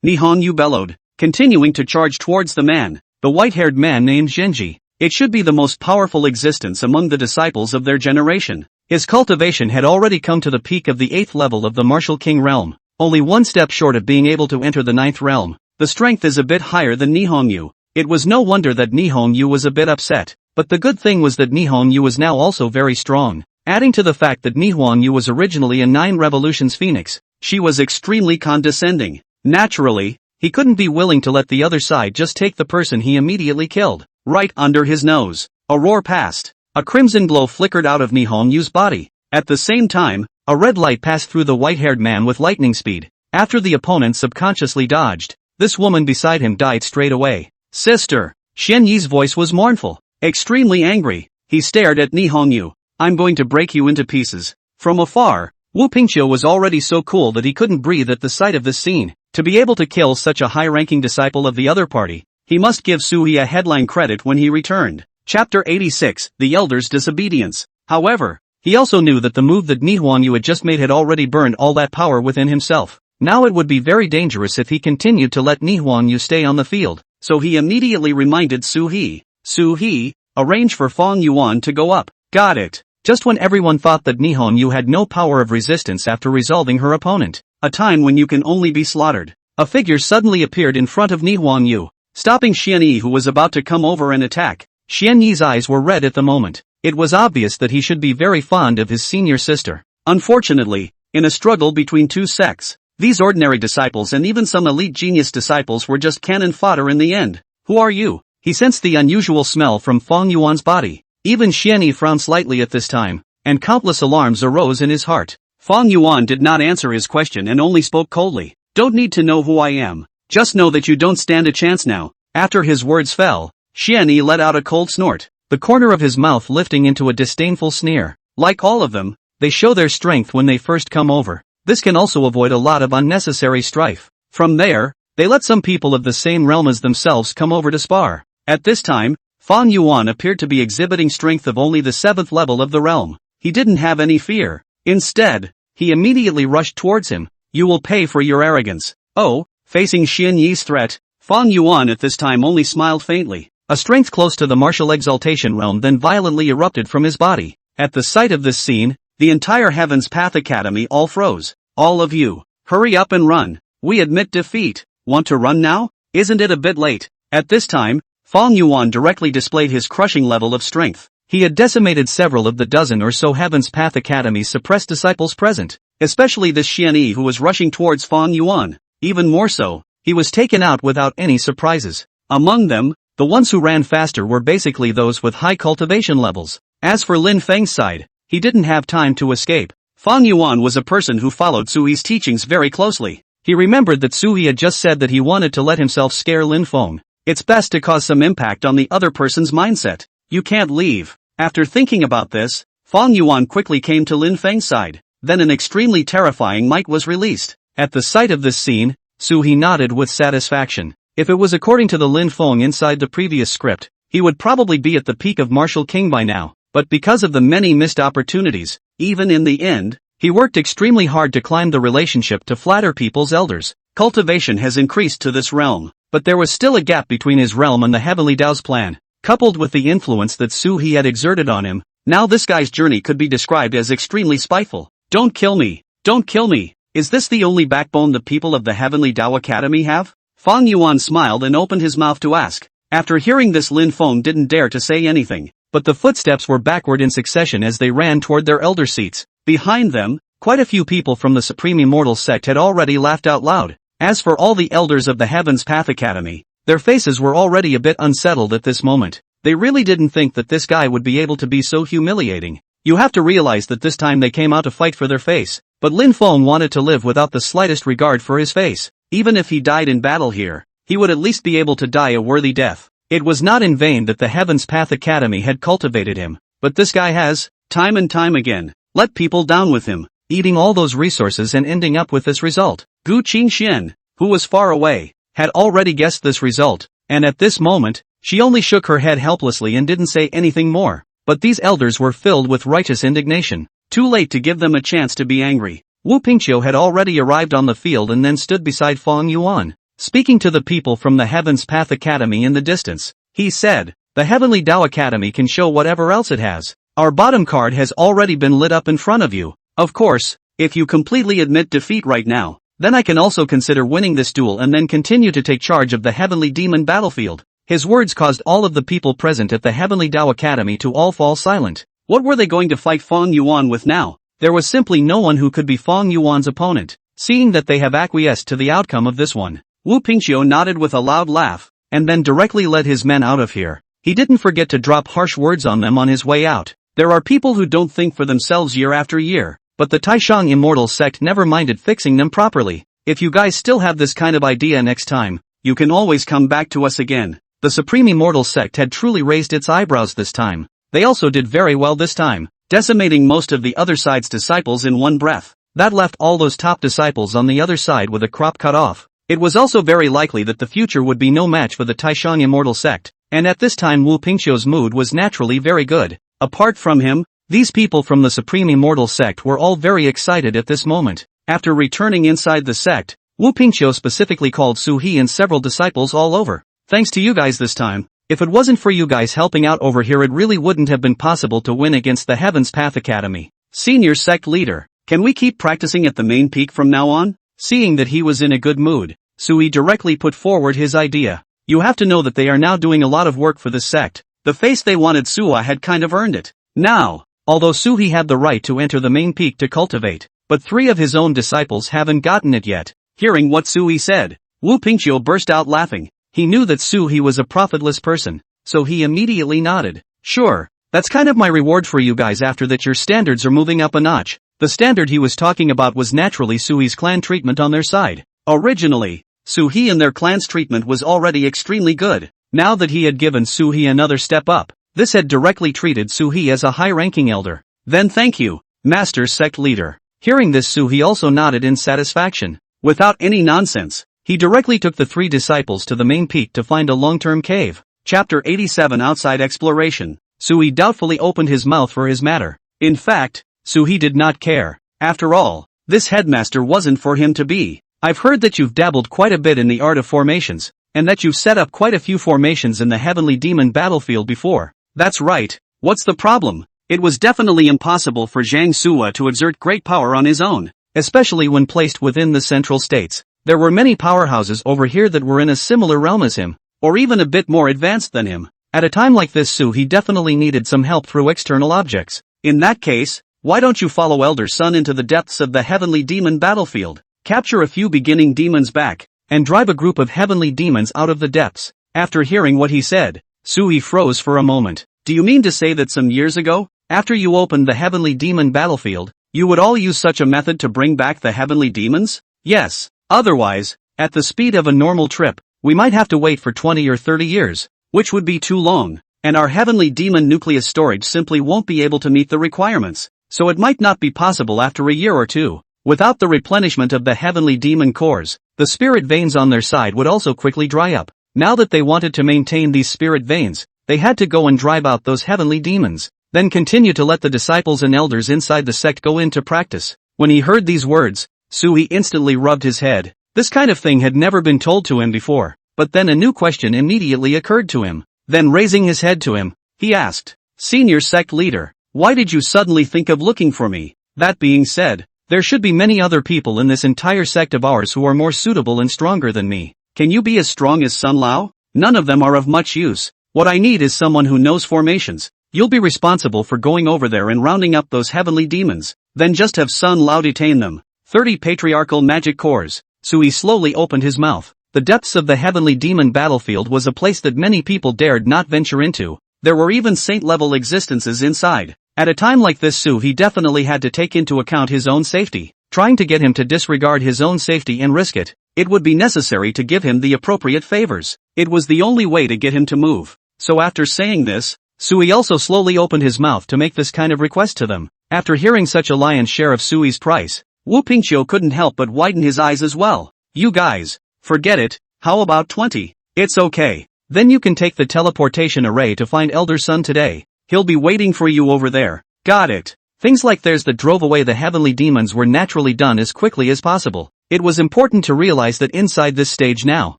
Nihonyu bellowed, continuing to charge towards the man, the white-haired man named Genji. It should be the most powerful existence among the disciples of their generation. His cultivation had already come to the peak of the 8th level of the Martial King realm, only one step short of being able to enter the 9th realm. The strength is a bit higher than Nihonyu. It was no wonder that Nihonyu was a bit upset, but the good thing was that Nihonyu was now also very strong. Adding to the fact that Nihonyu was originally a 9 Revolutions Phoenix, she was extremely condescending. Naturally, he couldn't be willing to let the other side just take the person he immediately killed. Right under his nose, a roar passed. A crimson glow flickered out of Nihonyu's body. At the same time, a red light passed through the white-haired man with lightning speed. After the opponent subconsciously dodged, this woman beside him died straight away. Sister! Xian Yi's voice was mournful, extremely angry. He stared at Nihonyu. I'm going to break you into pieces. From afar, Wu Pingqiu was already so cool that he couldn't breathe at the sight of this scene. To be able to kill such a high-ranking disciple of the other party, he must give Suhi a headline credit when he returned. Chapter 86, The Elder's Disobedience. However, he also knew that the move that Nihonyu had just made had already burned all that power within himself. Now it would be very dangerous if he continued to let Nihonyu stay on the field, so he immediately reminded Suhi. Suhi, arrange for Fong Yuan to go up. Got it. Just when everyone thought that Nihonyu had no power of resistance after resolving her opponent, a time when you can only be slaughtered, a figure suddenly appeared in front of Nihonyu, stopping Xian Yi who was about to come over and attack. Xian Yi's eyes were red at the moment. It was obvious that he should be very fond of his senior sister. Unfortunately, in a struggle between two sects, these ordinary disciples and even some elite genius disciples were just cannon fodder in the end. Who are you? He sensed the unusual smell from Fong Yuan's body. Even Xian Yi frowned slightly at this time, and countless alarms arose in his heart. Fong Yuan did not answer his question and only spoke coldly. Don't need to know who I am. Just know that you don't stand a chance now. After his words fell, Xian Yi let out a cold snort, the corner of his mouth lifting into a disdainful sneer. Like all of them, they show their strength when they first come over. This can also avoid a lot of unnecessary strife. From there, they let some people of the same realm as themselves come over to spar. At this time, Fong Yuan appeared to be exhibiting strength of only the 7th level of the realm. He didn't have any fear. Instead, he immediately rushed towards him. You will pay for your arrogance. Oh, facing Xian Yi's threat, Fong Yuan at this time only smiled faintly. A strength close to the martial exaltation realm then violently erupted from his body. At the sight of this scene, the entire Heaven's Path Academy all froze. All of you, hurry up and run. We admit defeat. Want to run now? Isn't it a bit late? At this time, Fong Yuan directly displayed his crushing level of strength. He had decimated several of the dozen or so Heaven's Path Academy's suppressed disciples present, especially this Xian Yi who was rushing towards Fong Yuan. Even more so, he was taken out without any surprises. Among them, the ones who ran faster were basically those with high cultivation levels. As for Lin Feng's side, he didn't have time to escape. Fong Yuan was a person who followed Sui's teachings very closely. He remembered that Sui had just said that he wanted to let himself scare Lin Feng. It's best to cause some impact on the other person's mindset. You can't leave. After thinking about this, Fong Yuan quickly came to Lin Feng's side. Then an extremely terrifying might was released. At the sight of this scene, Sui nodded with satisfaction. If it was according to the Lin Feng inside the previous script, he would probably be at the peak of Martial King by now. But because of the many missed opportunities, even in the end, he worked extremely hard to climb the relationship to flatter people's elders. Cultivation has increased to this realm, but there was still a gap between his realm and the Heavenly Dao's plan. Coupled with the influence that Sui had exerted on him, now this guy's journey could be described as extremely spiteful. Don't kill me! Don't kill me! Is this the only backbone the people of the Heavenly Dao Academy have? Fong Yuan smiled and opened his mouth to ask. After hearing this, Lin Feng didn't dare to say anything, but the footsteps were backward in succession as they ran toward their elder seats. Behind them, quite a few people from the Supreme Immortal Sect had already laughed out loud. As for all the elders of the Heaven's Path Academy, their faces were already a bit unsettled at this moment. They really didn't think that this guy would be able to be so humiliating. You have to realize that this time they came out to fight for their face, but Lin Feng wanted to live without the slightest regard for his face. Even if he died in battle here, he would at least be able to die a worthy death. It was not in vain that the Heaven's Path Academy had cultivated him, but this guy has, time and time again, let people down with him, eating all those resources and ending up with this result. Gu Qingxian, who was far away, had already guessed this result, and at this moment, she only shook her head helplessly and didn't say anything more. But these elders were filled with righteous indignation. Too late to give them a chance to be angry. Wu Pingqiu had already arrived on the field and then stood beside Fong Yuan. Speaking to the people from the Heaven's Path Academy in the distance, he said, "The Heavenly Dao Academy can show whatever else it has. Our bottom card has already been lit up in front of you. Of course, if you completely admit defeat right now, then I can also consider winning this duel and then continue to take charge of the Heavenly Demon battlefield." His words caused all of the people present at the Heavenly Dao Academy to all fall silent. What were they going to fight Fong Yuan with now? There was simply no one who could be Fong Yuan's opponent. Seeing that they have acquiesced to the outcome of this one, Wu Pingqiu nodded with a loud laugh, and then directly led his men out of here. He didn't forget to drop harsh words on them on his way out. There are people who don't think for themselves year after year, but the Taishang Immortal Sect never minded fixing them properly. If you guys still have this kind of idea next time, you can always come back to us again. The Supreme Immortal Sect had truly raised its eyebrows this time. They also did very well this time, decimating most of the other side's disciples in one breath. That left all those top disciples on the other side with a crop cut off. It was also very likely that the future would be no match for the Taishang Immortal Sect, and at this time Wu Pingqiu's mood was naturally very good. Apart from him, these people from the Supreme Immortal Sect were all very excited at this moment. After returning inside the sect, Wu Pingqiu specifically called Su He and several disciples all over. Thanks to you guys this time. If it wasn't for you guys helping out over here, it really wouldn't have been possible to win against the Heaven's Path Academy. Senior sect leader, can we keep practicing at the main peak from now on? Seeing that he was in a good mood, Sui directly put forward his idea. You have to know that they are now doing a lot of work for this sect. The face they wanted Sua had kind of earned it. Now, although Sui had the right to enter the main peak to cultivate, but 3 of his own disciples haven't gotten it yet. Hearing what Sui said, Wu Pingqiu burst out laughing. He knew that He was a profitless person, so he immediately nodded. Sure, that's kind of my reward for you guys after that your standards are moving up a notch. The standard he was talking about was naturally Sui's clan treatment on their side. Originally, He and their clan's treatment was already extremely good. Now that he had given He another step up, this had directly treated He as a high-ranking elder. Then thank you, Master Sect Leader. Hearing this, He also nodded in satisfaction. Without any nonsense, he directly took the 3 disciples to the main peak to find a long-term cave. Chapter 87 Outside Exploration. Sui doubtfully opened his mouth for his matter. In fact, Sui did not care. After all, This headmaster wasn't for him to be. I've heard that you've dabbled quite a bit in the art of formations, and that you've set up quite a few formations in the Heavenly Demon battlefield before. That's right. What's the problem? It was definitely impossible for Zhang Suwa to exert great power on his own, especially when placed within the central states. There were many powerhouses over here that were in a similar realm as him, or even a bit more advanced than him. At a time like this, he definitely needed some help through external objects. In that case, why don't you follow Elder Sun into the depths of the Heavenly Demon battlefield, capture a few beginning demons back, and drive a group of heavenly demons out of the depths? After hearing what he said, Sui froze for a moment. Do you mean to say that some years ago, after you opened the Heavenly Demon battlefield, you would all use such a method to bring back the heavenly demons? Yes. Otherwise, at the speed of a normal trip, we might have to wait for 20 or 30 years, which would be too long, and our heavenly demon nucleus storage simply won't be able to meet the requirements, so it might not be possible after a year or two. Without the replenishment of the heavenly demon cores, the spirit veins on their side would also quickly dry up. Now that they wanted to maintain these spirit veins, they had to go and drive out those heavenly demons, then continue to let the disciples and elders inside the sect go into practice. When he heard these words, Sui instantly rubbed his head. This kind of thing had never been told to him before, but then a new question immediately occurred to him. Then raising his head to him, he asked, "Senior sect leader, why did you suddenly think of looking for me? That being said, there should be many other people in this entire sect of ours who are more suitable and stronger than me. Can you be as strong as Sun Lao? None of them are of much use. What I need is someone who knows formations. You'll be responsible for going over there and rounding up those heavenly demons, then just have Sun Lao detain them." 30 patriarchal magic cores. Sui slowly opened his mouth. The depths of the heavenly demon battlefield was a place that many people dared not venture into. There were even saint-level existences inside. At a time like this, he definitely had to take into account his own safety. Trying to get him to disregard his own safety and risk it, it would be necessary to give him the appropriate favors. It was the only way to get him to move. So after saying this, Sui also slowly opened his mouth to make this kind of request to them. After hearing such a lion's share of Sui's price, Wu Pingqiu couldn't help but widen his eyes as well. "You guys, forget it. How about 20? It's okay. Then you can take the teleportation array to find Elder Sun today. He'll be waiting for you over there." Got it. Things like theirs that drove away the heavenly demons were naturally done as quickly as possible. It was important to realize that inside this stage now,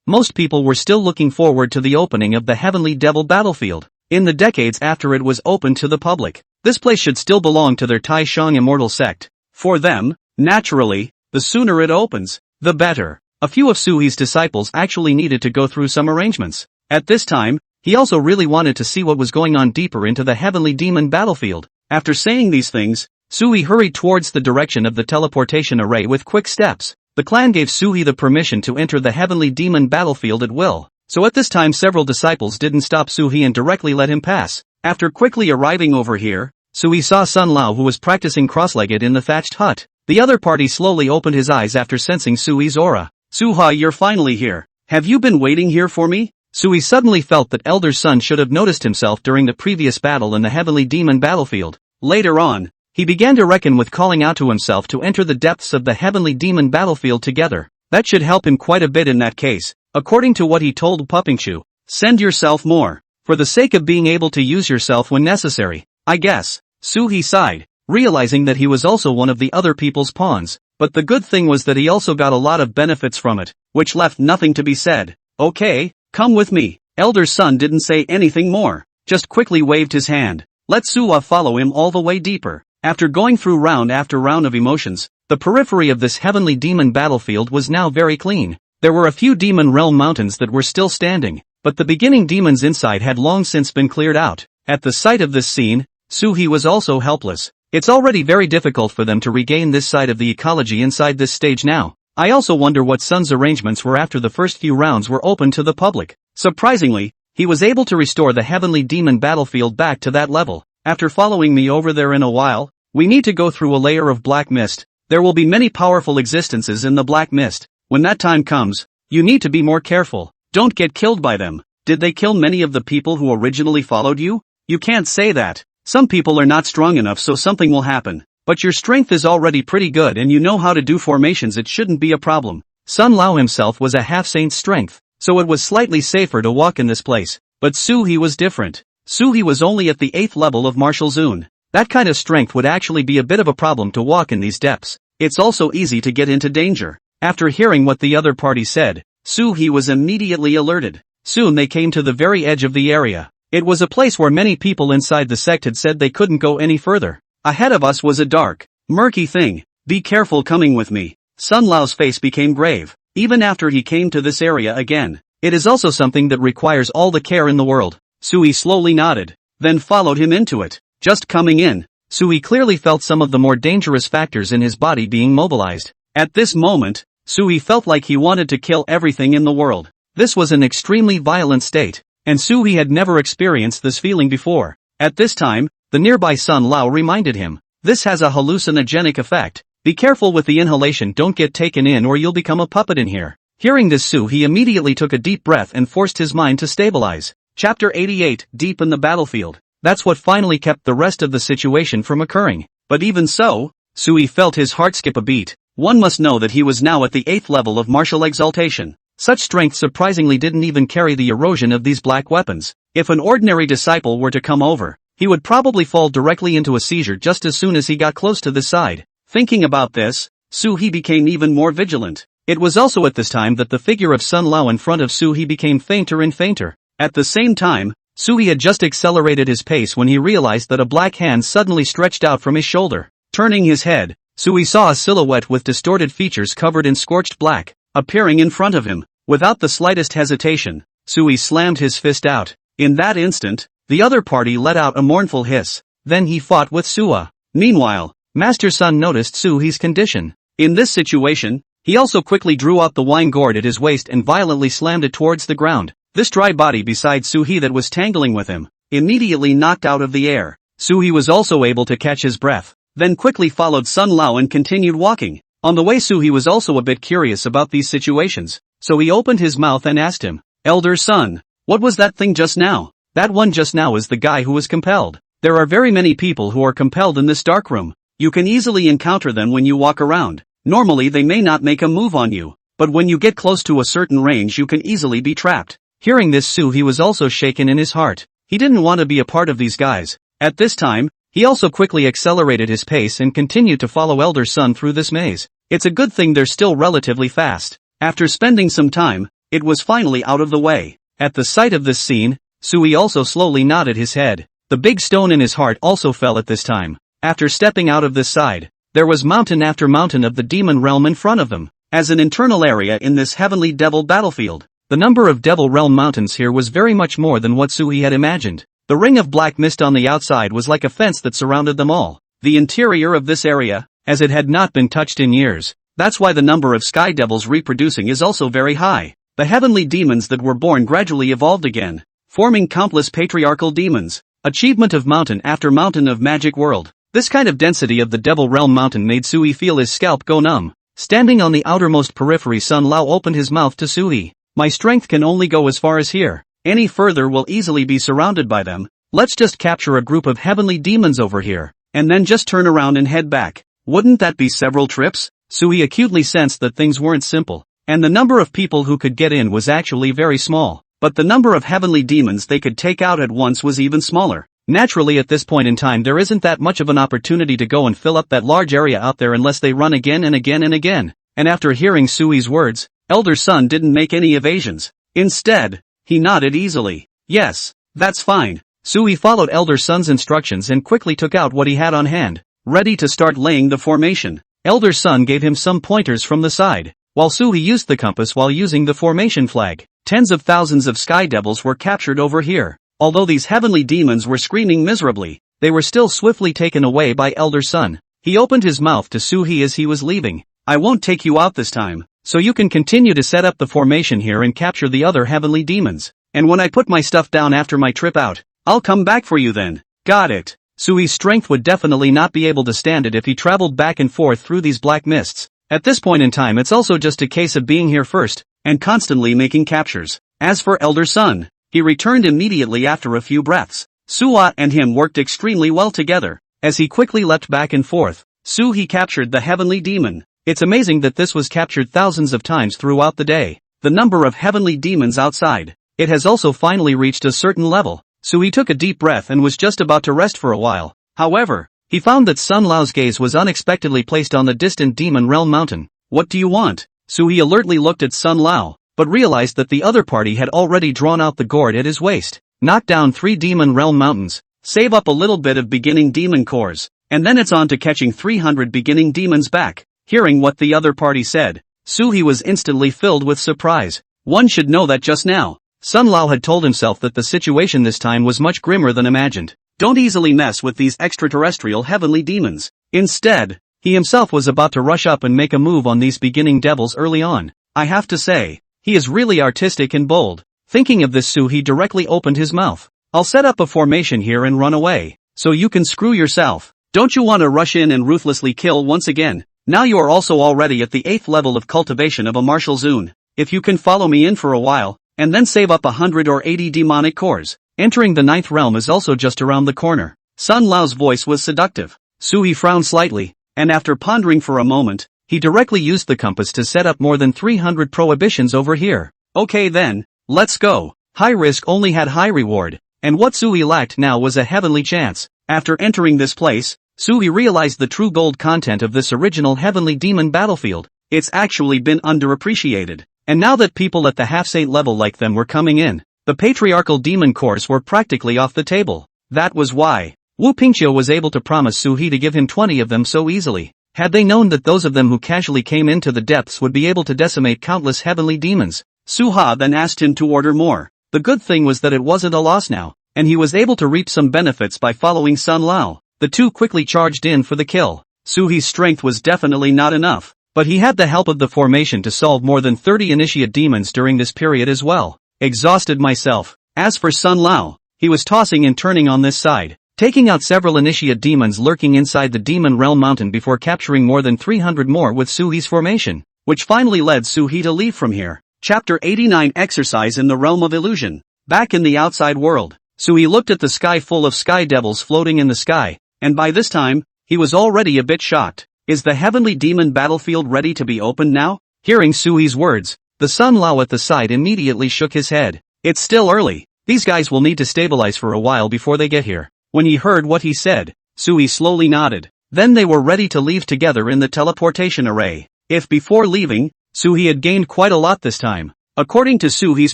most people were still looking forward to the opening of the Heavenly Devil battlefield. In the decades after it was opened to the public, this place should still belong to their Tai Shang immortal sect. For them, naturally, the sooner it opens, the better. A few of Sui's disciples actually needed to go through some arrangements. At this time, he also really wanted to see what was going on deeper into the Heavenly Demon battlefield. After saying these things, Sui hurried towards the direction of the teleportation array with quick steps. The clan gave Sui the permission to enter the Heavenly Demon battlefield at will. So at this time several disciples didn't stop Sui and directly let him pass. After quickly arriving over here, Sui saw Sun Lao, who was practicing cross-legged in the thatched hut. The other party slowly opened his eyes after sensing Sui's aura. "Suha, you're finally here. Have you been waiting here for me?" Sui suddenly felt that Elder Sun should have noticed himself during the previous battle in the Heavenly Demon battlefield. Later on, he began to reckon with calling out to himself to enter the depths of the Heavenly Demon battlefield together. That should help him quite a bit in that case. According to what he told Pupingchu, "Send yourself more, for the sake of being able to use yourself when necessary, I guess." Sui sighed, realizing that he was also one of the other people's pawns, but the good thing was that he also got a lot of benefits from it, which left nothing to be said. "Okay, come with me." Elder Sun didn't say anything more, just quickly waved his hand. Let Suwa follow him all the way deeper. After going through round after round of emotions, the periphery of this Heavenly Demon battlefield was now very clean. There were a few Demon Realm mountains that were still standing, but the beginning demons inside had long since been cleared out. At the sight of this scene, Suhi was also helpless. It's already very difficult for them to regain this side of the ecology inside this stage now. I also wonder what Sun's arrangements were after the first few rounds were open to the public. Surprisingly, he was able to restore the Heavenly Demon battlefield back to that level. "After following me over there in a while, we need to go through a layer of black mist. There will be many powerful existences in the black mist. When that time comes, you need to be more careful. Don't get killed by them." "Did they kill many of the people who originally followed you?" "You can't say that. Some people are not strong enough, so something will happen. But your strength is already pretty good and you know how to do formations. It shouldn't be a problem." Sun Lao himself was a half-saint's strength, so it was slightly safer to walk in this place. But Suhi was different. Suhi was only at the 8th level of martial zone. That kind of strength would actually be a bit of a problem to walk in these depths. it's also easy to get into danger. After hearing what the other party said, Su-hee was immediately alerted. Soon they came to the very edge of the area. It was a place where many people inside the sect had said they couldn't go any further. Ahead of us was a dark, murky thing. Be careful coming with me. Sun Lao's face became grave, even after he came to this area again. It is also something that requires all the care in the world. Su-hee slowly nodded, then followed him into it. Just coming in, Su-hee clearly felt some of the more dangerous factors in his body being mobilized. At this moment, Su-hee felt like he wanted to kill everything in the world. This was an extremely violent state, and Su-hee had never experienced this feeling before. At this time, the nearby Sun Lao reminded him, this has a hallucinogenic effect. Be careful with the inhalation, don't get taken in or you'll become a puppet in here. Hearing this, Su-hee immediately took a deep breath and forced his mind to stabilize. Chapter 88, Deep in the Battlefield. That's what finally kept the rest of the situation from occurring. But even so, Su-hee felt his heart skip a beat. One must know that he was now at the 8th level of martial exaltation. Such strength surprisingly didn't even carry the erosion of these black weapons. If an ordinary disciple were to come over, he would probably fall directly into a seizure just as soon as he got close to the side. Thinking about this, Su-hee became even more vigilant. It was also at this time that the figure of Sun Lao in front of Su-hee became fainter and fainter. At the same time, Su-hee had just accelerated his pace when he realized that a black hand suddenly stretched out from his shoulder. Turning his head, Su-hee saw a silhouette with distorted features covered in scorched black, appearing in front of him. Without the slightest hesitation, Su-hee slammed his fist out. In that instant, the other party let out a mournful hiss. Then he fought with Su-ah. Meanwhile, Master Sun noticed Su-hee's condition. In this situation, he also quickly drew out the wine gourd at his waist and violently slammed it towards the ground. This dry body beside Su-hee that was tangling with him, immediately knocked out of the air. Su-hee was also able to catch his breath, then quickly followed Sun Lao and continued walking. On the way, Su-hee was also a bit curious about these situations, so he opened his mouth and asked him, Elder Sun, what was that thing just now? That one just now is the guy who was compelled. There are very many people who are compelled in this dark room. You can easily encounter them when you walk around. Normally they may not make a move on you, but when you get close to a certain range you can easily be trapped. Hearing this, Su-hee was also shaken in his heart. He didn't want to be a part of these guys. At this time, he also quickly accelerated his pace and continued to follow Elder Sun through this maze. It's a good thing they're still relatively fast. After spending some time, it was finally out of the way. At the sight of this scene, Su-hee also slowly nodded his head. The big stone in his heart also fell at this time. After stepping out of this side, there was mountain after mountain of the demon realm in front of them. As an internal area in this heavenly devil battlefield, the number of devil realm mountains here was very much more than what Su-hee had imagined. The ring of black mist on the outside was like a fence that surrounded them all. The interior of this area, as it had not been touched in years. That's why the number of sky devils reproducing is also very high. The heavenly demons that were born gradually evolved again, forming countless patriarchal demons. Achievement of mountain after mountain of magic world. This kind of density of the devil realm mountain made Su-hee feel his scalp go numb. Standing on the outermost periphery, Sun Lao opened his mouth to Su-hee. My strength can only go as far as here. Any further will easily be surrounded by them. Let's just capture a group of heavenly demons over here, and then just turn around and head back. Wouldn't that be several trips? Su-hee acutely sensed that things weren't simple, and the number of people who could get in was actually very small. But the number of heavenly demons they could take out at once was even smaller. Naturally, at this point in time there isn't that much of an opportunity to go and fill up that large area out there unless they run again and again and again. And after hearing Su-hee's words, Elder Sun didn't make any evasions. Instead, he nodded easily. Yes, that's fine. Su-hee followed Elder Sun's instructions and quickly took out what he had on hand, ready to start laying the formation. Elder Sun gave him some pointers from the side, while Su-hee used the compass while using the formation flag. Tens of thousands of sky devils were captured over here. Although these heavenly demons were screaming miserably, they were still swiftly taken away by Elder Sun. He opened his mouth to Su-hee as he was leaving. I won't take you out this time, so you can continue to set up the formation here and capture the other heavenly demons. And when I put my stuff down after my trip out, I'll come back for you then. Got it. Su-hee's strength would definitely not be able to stand it if he traveled back and forth through these black mists. At this point in time it's also just a case of being here first, and constantly making captures. As for Elder Sun, he returned immediately after a few breaths. Su-ah and him worked extremely well together. As he quickly leapt back and forth, Su-hee captured the heavenly demon. It's amazing that this was captured thousands of times throughout the day. The number of heavenly demons outside, it has also finally reached a certain level. Su-hee took a deep breath and was just about to rest for a while. However, he found that Sun Lao's gaze was unexpectedly placed on the distant Demon Realm mountain. What do you want? Suhi alertly looked at Sun Lao, but realized that the other party had already drawn out the gourd at his waist. Knock down 3 Demon Realm mountains, save up a little bit of beginning demon cores, and then it's on to catching 300 beginning demons back. Hearing what the other party said, Suhi was instantly filled with surprise. One should know that just now, Sun Lao had told himself that the situation this time was much grimmer than imagined. Don't easily mess with these extraterrestrial heavenly demons. Instead, he himself was about to rush up and make a move on these beginning devils early on. I have to say, he is really artistic and bold. Thinking of this, Suhi directly opened his mouth. I'll set up a formation here and run away, so you can screw yourself. Don't you want to rush in and ruthlessly kill once again? Now you are also already at the 8th level of cultivation of a martial zone. If you can follow me in for a while, and then save up 100 or 80 demonic cores, entering the 9th realm is also just around the corner. Sun Lao's voice was seductive. Suhi frowned slightly, and after pondering for a moment, he directly used the compass to set up more than 300 prohibitions over here. Okay then, let's go. High risk only had high reward, and what Suhi lacked now was a heavenly chance. After entering this place, Suhi realized the true gold content of this original heavenly demon battlefield. It's actually been underappreciated, and now that people at the half-saint level like them were coming in, the patriarchal demon cores were practically off the table. That was why Wu Pingqiu was able to promise Suhi to give him 20 of them so easily. Had they known that those of them who casually came into the depths would be able to decimate countless heavenly demons, Suha then asked him to order more. The good thing was that it wasn't a loss now, and he was able to reap some benefits by following Sun Lao. The two quickly charged in for the kill. Suhi's strength was definitely not enough, but he had the help of the formation to solve more than 30 initiate demons during this period as well. Exhausted myself. As for Sun Lao, he was tossing and turning on this side, taking out several initiate demons lurking inside the Demon Realm mountain before capturing more than 300 more with Suhi's formation, which finally led Suhi to leave from here. Chapter 89 Exercise in the Realm of Illusion. Back in the outside world, Suhi looked at the sky full of sky devils floating in the sky, and by this time, he was already a bit shocked. Is the heavenly demon battlefield ready to be opened now? Hearing Suhi's words, the Sun Lao at the side immediately shook his head. It's still early. These guys will need to stabilize for a while before they get here. When he heard what he said, Suhi slowly nodded. Then they were ready to leave together in the teleportation array. If before leaving, Suhi had gained quite a lot this time. According to Suhi's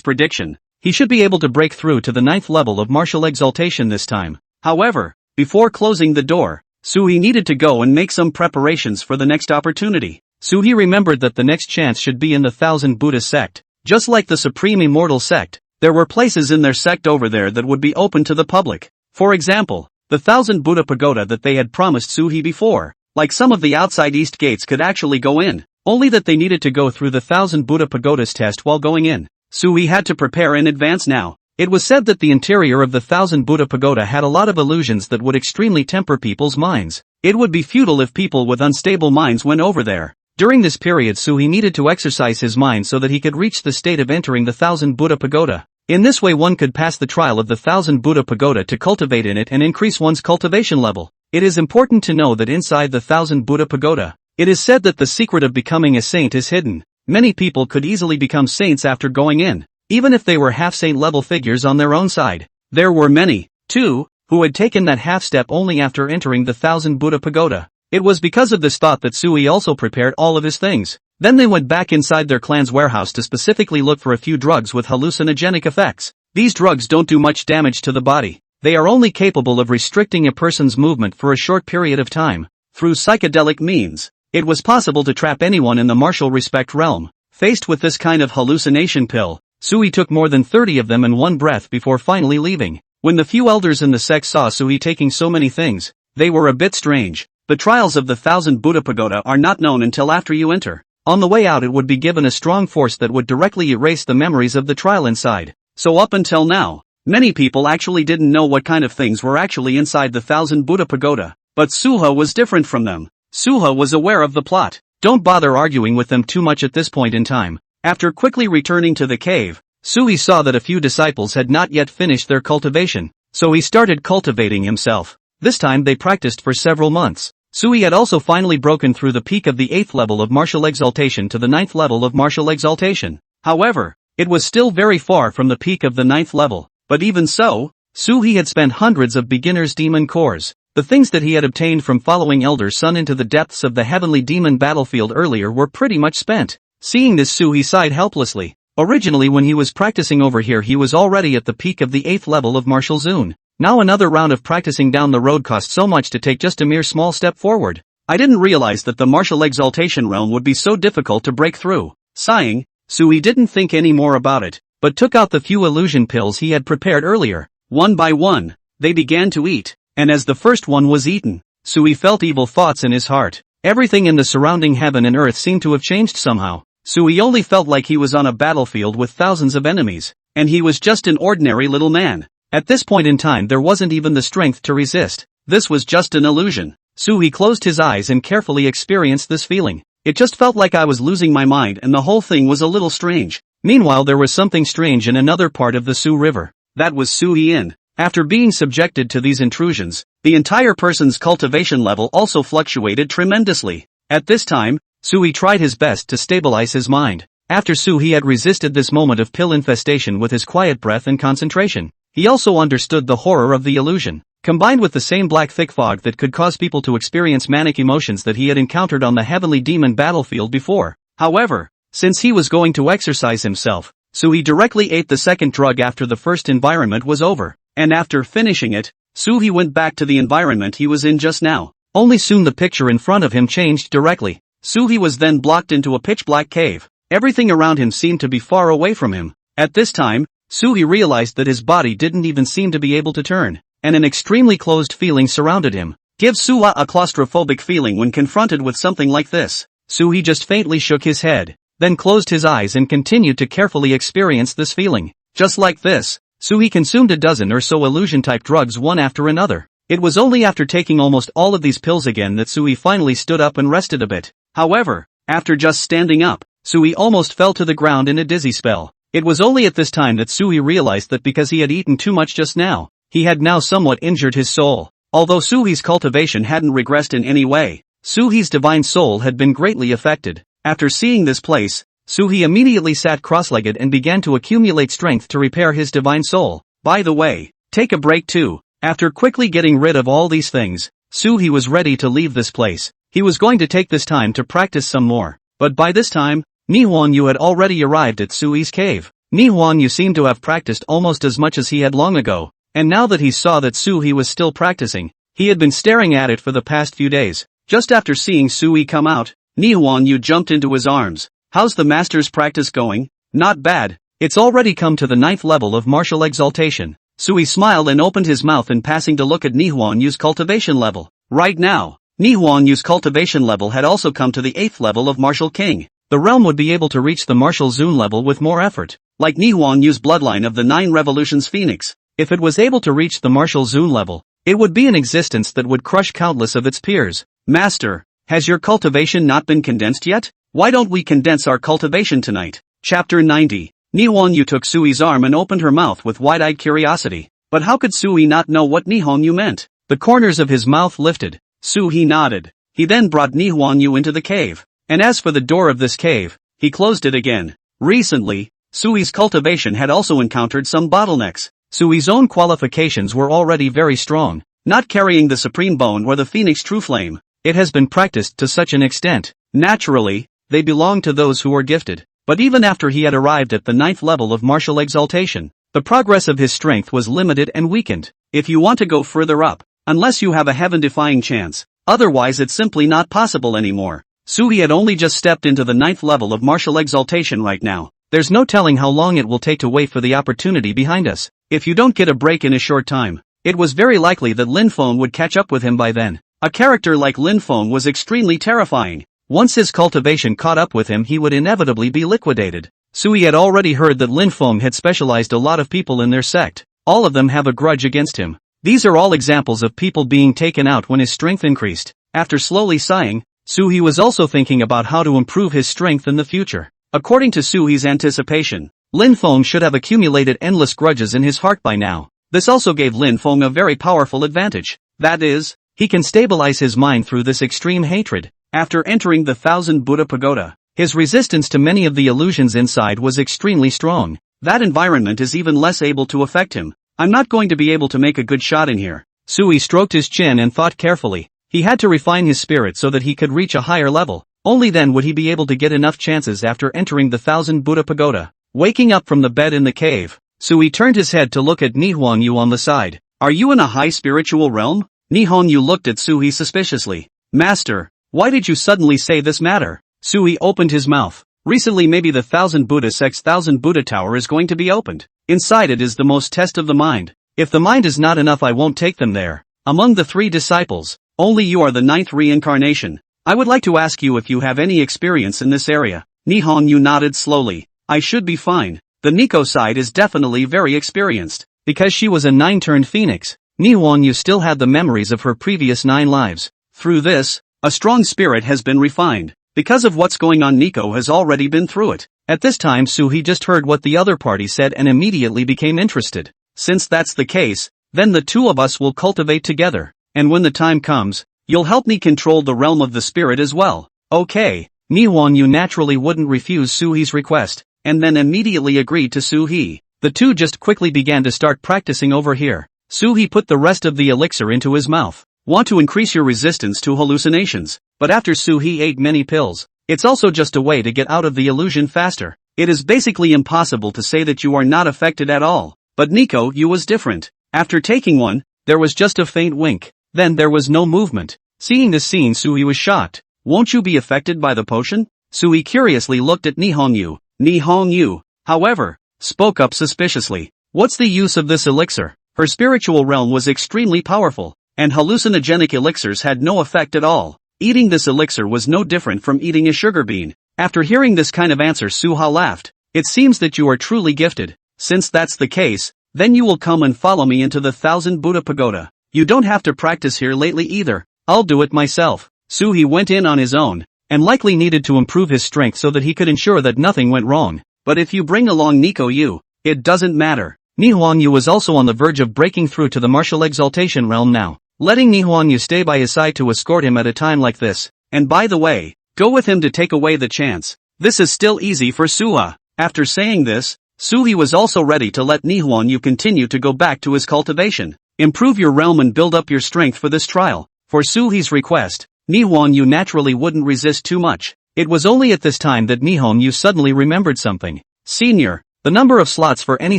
prediction, he should be able to break through to the 9th level of martial exaltation this time. However, before closing the door, Suhi needed to go and make some preparations for the next opportunity. Suhi remembered that the next chance should be in the 1000 Buddha sect. Just like the Supreme Immortal sect, there were places in their sect over there that would be open to the public. For example, the 1000 Buddha pagoda that they had promised Suhi before. Like some of the outside east gates could actually go in, only that they needed to go through the 1000 Buddha pagodas test while going in. Suhi had to prepare in advance now. It was said that the interior of the 1000 Buddha pagoda had a lot of illusions that would extremely temper people's minds. It would be futile if people with unstable minds went over there. During this period, Suhi needed to exercise his mind so that he could reach the state of entering the 1000 Buddha pagoda. In this way one could pass the trial of the 1000 Buddha pagoda to cultivate in it and increase one's cultivation level. It is important to know that inside the 1000 Buddha pagoda, it is said that the secret of becoming a saint is hidden. Many people could easily become saints after going in, even if they were half-saint level figures on their own side. There were many, too, who had taken that half-step only after entering the 1000 Buddha pagoda. It was because of this thought that Suhi also prepared all of his things. Then they went back inside their clan's warehouse to specifically look for a few drugs with hallucinogenic effects. These drugs don't do much damage to the body. They are only capable of restricting a person's movement for a short period of time. Through psychedelic means, it was possible to trap anyone in the martial respect realm. Faced with this kind of hallucination pill, Suhi took more than 30 of them in one breath before finally leaving. When the few elders in the sect saw Suhi taking so many things, they were a bit strange. The trials of the 1000 Buddha pagoda are not known until after you enter. On the way out it would be given a strong force that would directly erase the memories of the trial inside. So up until now, many people actually didn't know what kind of things were actually inside the 1000 Buddha pagoda. But Suha was different from them. Suha was aware of the plot. Don't bother arguing with them too much at this point in time. After quickly returning to the cave, Suhi saw that a few disciples had not yet finished their cultivation, so he started cultivating himself. This time they practiced for several months. Suhi had also finally broken through the peak of the 8th level of martial exaltation to the 9th level of martial exaltation. However, it was still very far from the peak of the 9th level, but even so, Suhi had spent hundreds of beginner's demon cores. The things that he had obtained from following Elder Sun into the depths of the heavenly demon battlefield earlier were pretty much spent. Seeing this, Suhi sighed helplessly. Originally, when he was practicing over here, he was already at the peak of the 8th level of martial zone. Now another round of practicing down the road cost so much to take just a mere small step forward. I didn't realize that the martial exaltation realm would be so difficult to break through. Sighing, Suhi didn't think any more about it, but took out the few illusion pills he had prepared earlier. One by one, they began to eat, and as the first one was eaten, Suhi felt evil thoughts in his heart. Everything in the surrounding heaven and earth seemed to have changed somehow. Suhi only felt like he was on a battlefield with thousands of enemies, and he was just an ordinary little man. At this point in time, there wasn't even the strength to resist. This was just an illusion. Suhi closed his eyes and carefully experienced this feeling. It just felt like I was losing my mind and the whole thing was a little strange. Meanwhile, there was something strange in another part of the Su River. That was Suhi in. After being subjected to these intrusions, the entire person's cultivation level also fluctuated tremendously. At this time, Suhi tried his best to stabilize his mind. After Suhi had resisted this moment of pill infestation with his quiet breath and concentration, he also understood the horror of the illusion, combined with the same black thick fog that could cause people to experience manic emotions that he had encountered on the heavenly demon battlefield before. However, since he was going to exercise himself, Suhi directly ate the second drug after the first environment was over, and after finishing it, Suhi went back to the environment he was in just now. Only soon the picture in front of him changed directly. Suhi was then blocked into a pitch-black cave. Everything around him seemed to be far away from him. At this time, Suhi realized that his body didn't even seem to be able to turn, and an extremely closed feeling surrounded him. Gives Suha a claustrophobic feeling when confronted with something like this. Suhi just faintly shook his head, then closed his eyes and continued to carefully experience this feeling. Just like this, Suhi consumed a dozen or so illusion-type drugs one after another. It was only after taking almost all of these pills again that Suhi finally stood up and rested a bit. However, after just standing up, Suhi almost fell to the ground in a dizzy spell. It was only at this time that Suhi realized that because he had eaten too much just now, he had now somewhat injured his soul. Although Suhi's cultivation hadn't regressed in any way, Suhi's divine soul had been greatly affected. After seeing this place, Suhi immediately sat cross-legged and began to accumulate strength to repair his divine soul. By the way, take a break too. After quickly getting rid of all these things, Suhi was ready to leave this place. He was going to take this time to practice some more. But by this time, Nihwan Yu had already arrived at Sui's cave. Nihwan Yu seemed to have practiced almost as much as he had long ago, and now that he saw that Suhi was still practicing, he had been staring at it for the past few days. Just after seeing Suhi come out, Nihwan Yu jumped into his arms. How's the master's practice going? Not bad. It's already come to the 9th level of martial exaltation. Suhi smiled and opened his mouth in passing to look at Nihwan Yu's cultivation level. Right now, Nihwan Yu's cultivation level had also come to the 8th level of martial king. The realm would be able to reach the martial zone level with more effort. Like Nihwan Yu's bloodline of the 9 revolutions phoenix, if it was able to reach the martial zone level, it would be an existence that would crush countless of its peers. Master, has your cultivation not been condensed yet? Why don't we condense our cultivation tonight? Chapter 90. Nihwan Yu took Sui's arm and opened her mouth with wide-eyed curiosity. But how could Sui not know what Nihwan Yu meant? The corners of his mouth lifted. Sui nodded. He then brought Nihwan Yu into the cave. And as for the door of this cave, he closed it again. Recently, Sui's cultivation had also encountered some bottlenecks. Sui's own qualifications were already very strong, not carrying the supreme bone or the phoenix true flame. It has been practiced to such an extent. Naturally, they belong to those who are gifted. But even after he had arrived at the 9th level of martial exaltation, the progress of his strength was limited and weakened. If you want to go further up, unless you have a heaven-defying chance, otherwise it's simply not possible anymore. Sui had only just stepped into the 9th level of martial exaltation right now. There's no telling how long it will take to wait for the opportunity behind us. If you don't get a break in a short time, it was very likely that Lin Feng would catch up with him by then. A character like Lin Feng was extremely terrifying. Once his cultivation caught up with him, he would inevitably be liquidated. Sui had already heard that Lin Feng had specialized a lot of people in their sect. All of them have a grudge against him. These are all examples of people being taken out when his strength increased. After slowly sighing, Sui was also thinking about how to improve his strength in the future. According to Sui's anticipation, Lin Feng should have accumulated endless grudges in his heart by now. This also gave Lin Feng a very powerful advantage. That is, he can stabilize his mind through this extreme hatred. After entering the 1000 Buddha Pagoda, his resistance to many of the illusions inside was extremely strong. That environment is even less able to affect him. I'm not going to be able to make a good shot in here. Sui stroked his chin and thought carefully. He had to refine his spirit so that he could reach a higher level. Only then would he be able to get enough chances after entering the 1000 Buddha Pagoda. Waking up from the bed in the cave, Sui turned his head to look at Nihon Yu on the side. Are you in a high spiritual realm? Nihon Yu looked at Sui suspiciously. Master, why did you suddenly say this matter? Sui opened his mouth. Recently maybe the 1000 Buddha Sect's 1000 Buddha Tower is going to be opened. Inside it is the most test of the mind. If the mind is not enough I won't take them there. Among the 3 disciples, only you are the 9th reincarnation. I would like to ask you if you have any experience in this area. Nihon Yu nodded slowly. I should be fine. The Nico side is definitely very experienced. Because she was a 9-turned phoenix, Nihon Yu still had the memories of her previous 9 lives. Through this, a strong spirit has been refined. Because of what's going on, Nico has already been through it. At this time Sui just heard what the other party said and immediately became interested. Since that's the case, then the 2 of us will cultivate together. And when the time comes, you'll help me control the realm of the spirit as well. Okay. Nihon Yu naturally wouldn't refuse Sui's request, and then immediately agreed to Sui. The 2 just quickly began to start practicing over here. Sui put the rest of the elixir into his mouth. Want to increase your resistance to hallucinations, but after Sui ate many pills, it's also just a way to get out of the illusion faster. It is basically impossible to say that you are not affected at all. But Nico Yu was different. After taking one, there was just a faint wink. Then there was no movement. Seeing this scene Sui was shocked. Won't you be affected by the potion? Sui curiously looked at Nihon Yu. Nihon Yu, however, spoke up suspiciously. What's the use of this elixir? Her spiritual realm was extremely powerful, and hallucinogenic elixirs had no effect at all. Eating this elixir was no different from eating a sugar bean. After hearing this kind of answer Suha laughed. It seems that you are truly gifted. Since that's the case, then you will come and follow me into the 1000 Buddha Pagoda. You don't have to practice here lately either. I'll do it myself. Sui went in on his own, and likely needed to improve his strength so that he could ensure that nothing went wrong. But if you bring along Nico Yu, it doesn't matter. Nihon Yu was also on the verge of breaking through to the martial exaltation realm now. Letting Nihon Yu stay by his side to escort him at a time like this, and by the way, go with him to take away the chance. This is still easy for Suha. After saying this, Sui was also ready to let Nihon Yu continue to go back to his cultivation. Improve your realm and build up your strength for this trial. For Sui's request, Nihon Yu naturally wouldn't resist too much. It was only at this time that Nihon Yu suddenly remembered something. Senior, the number of slots for any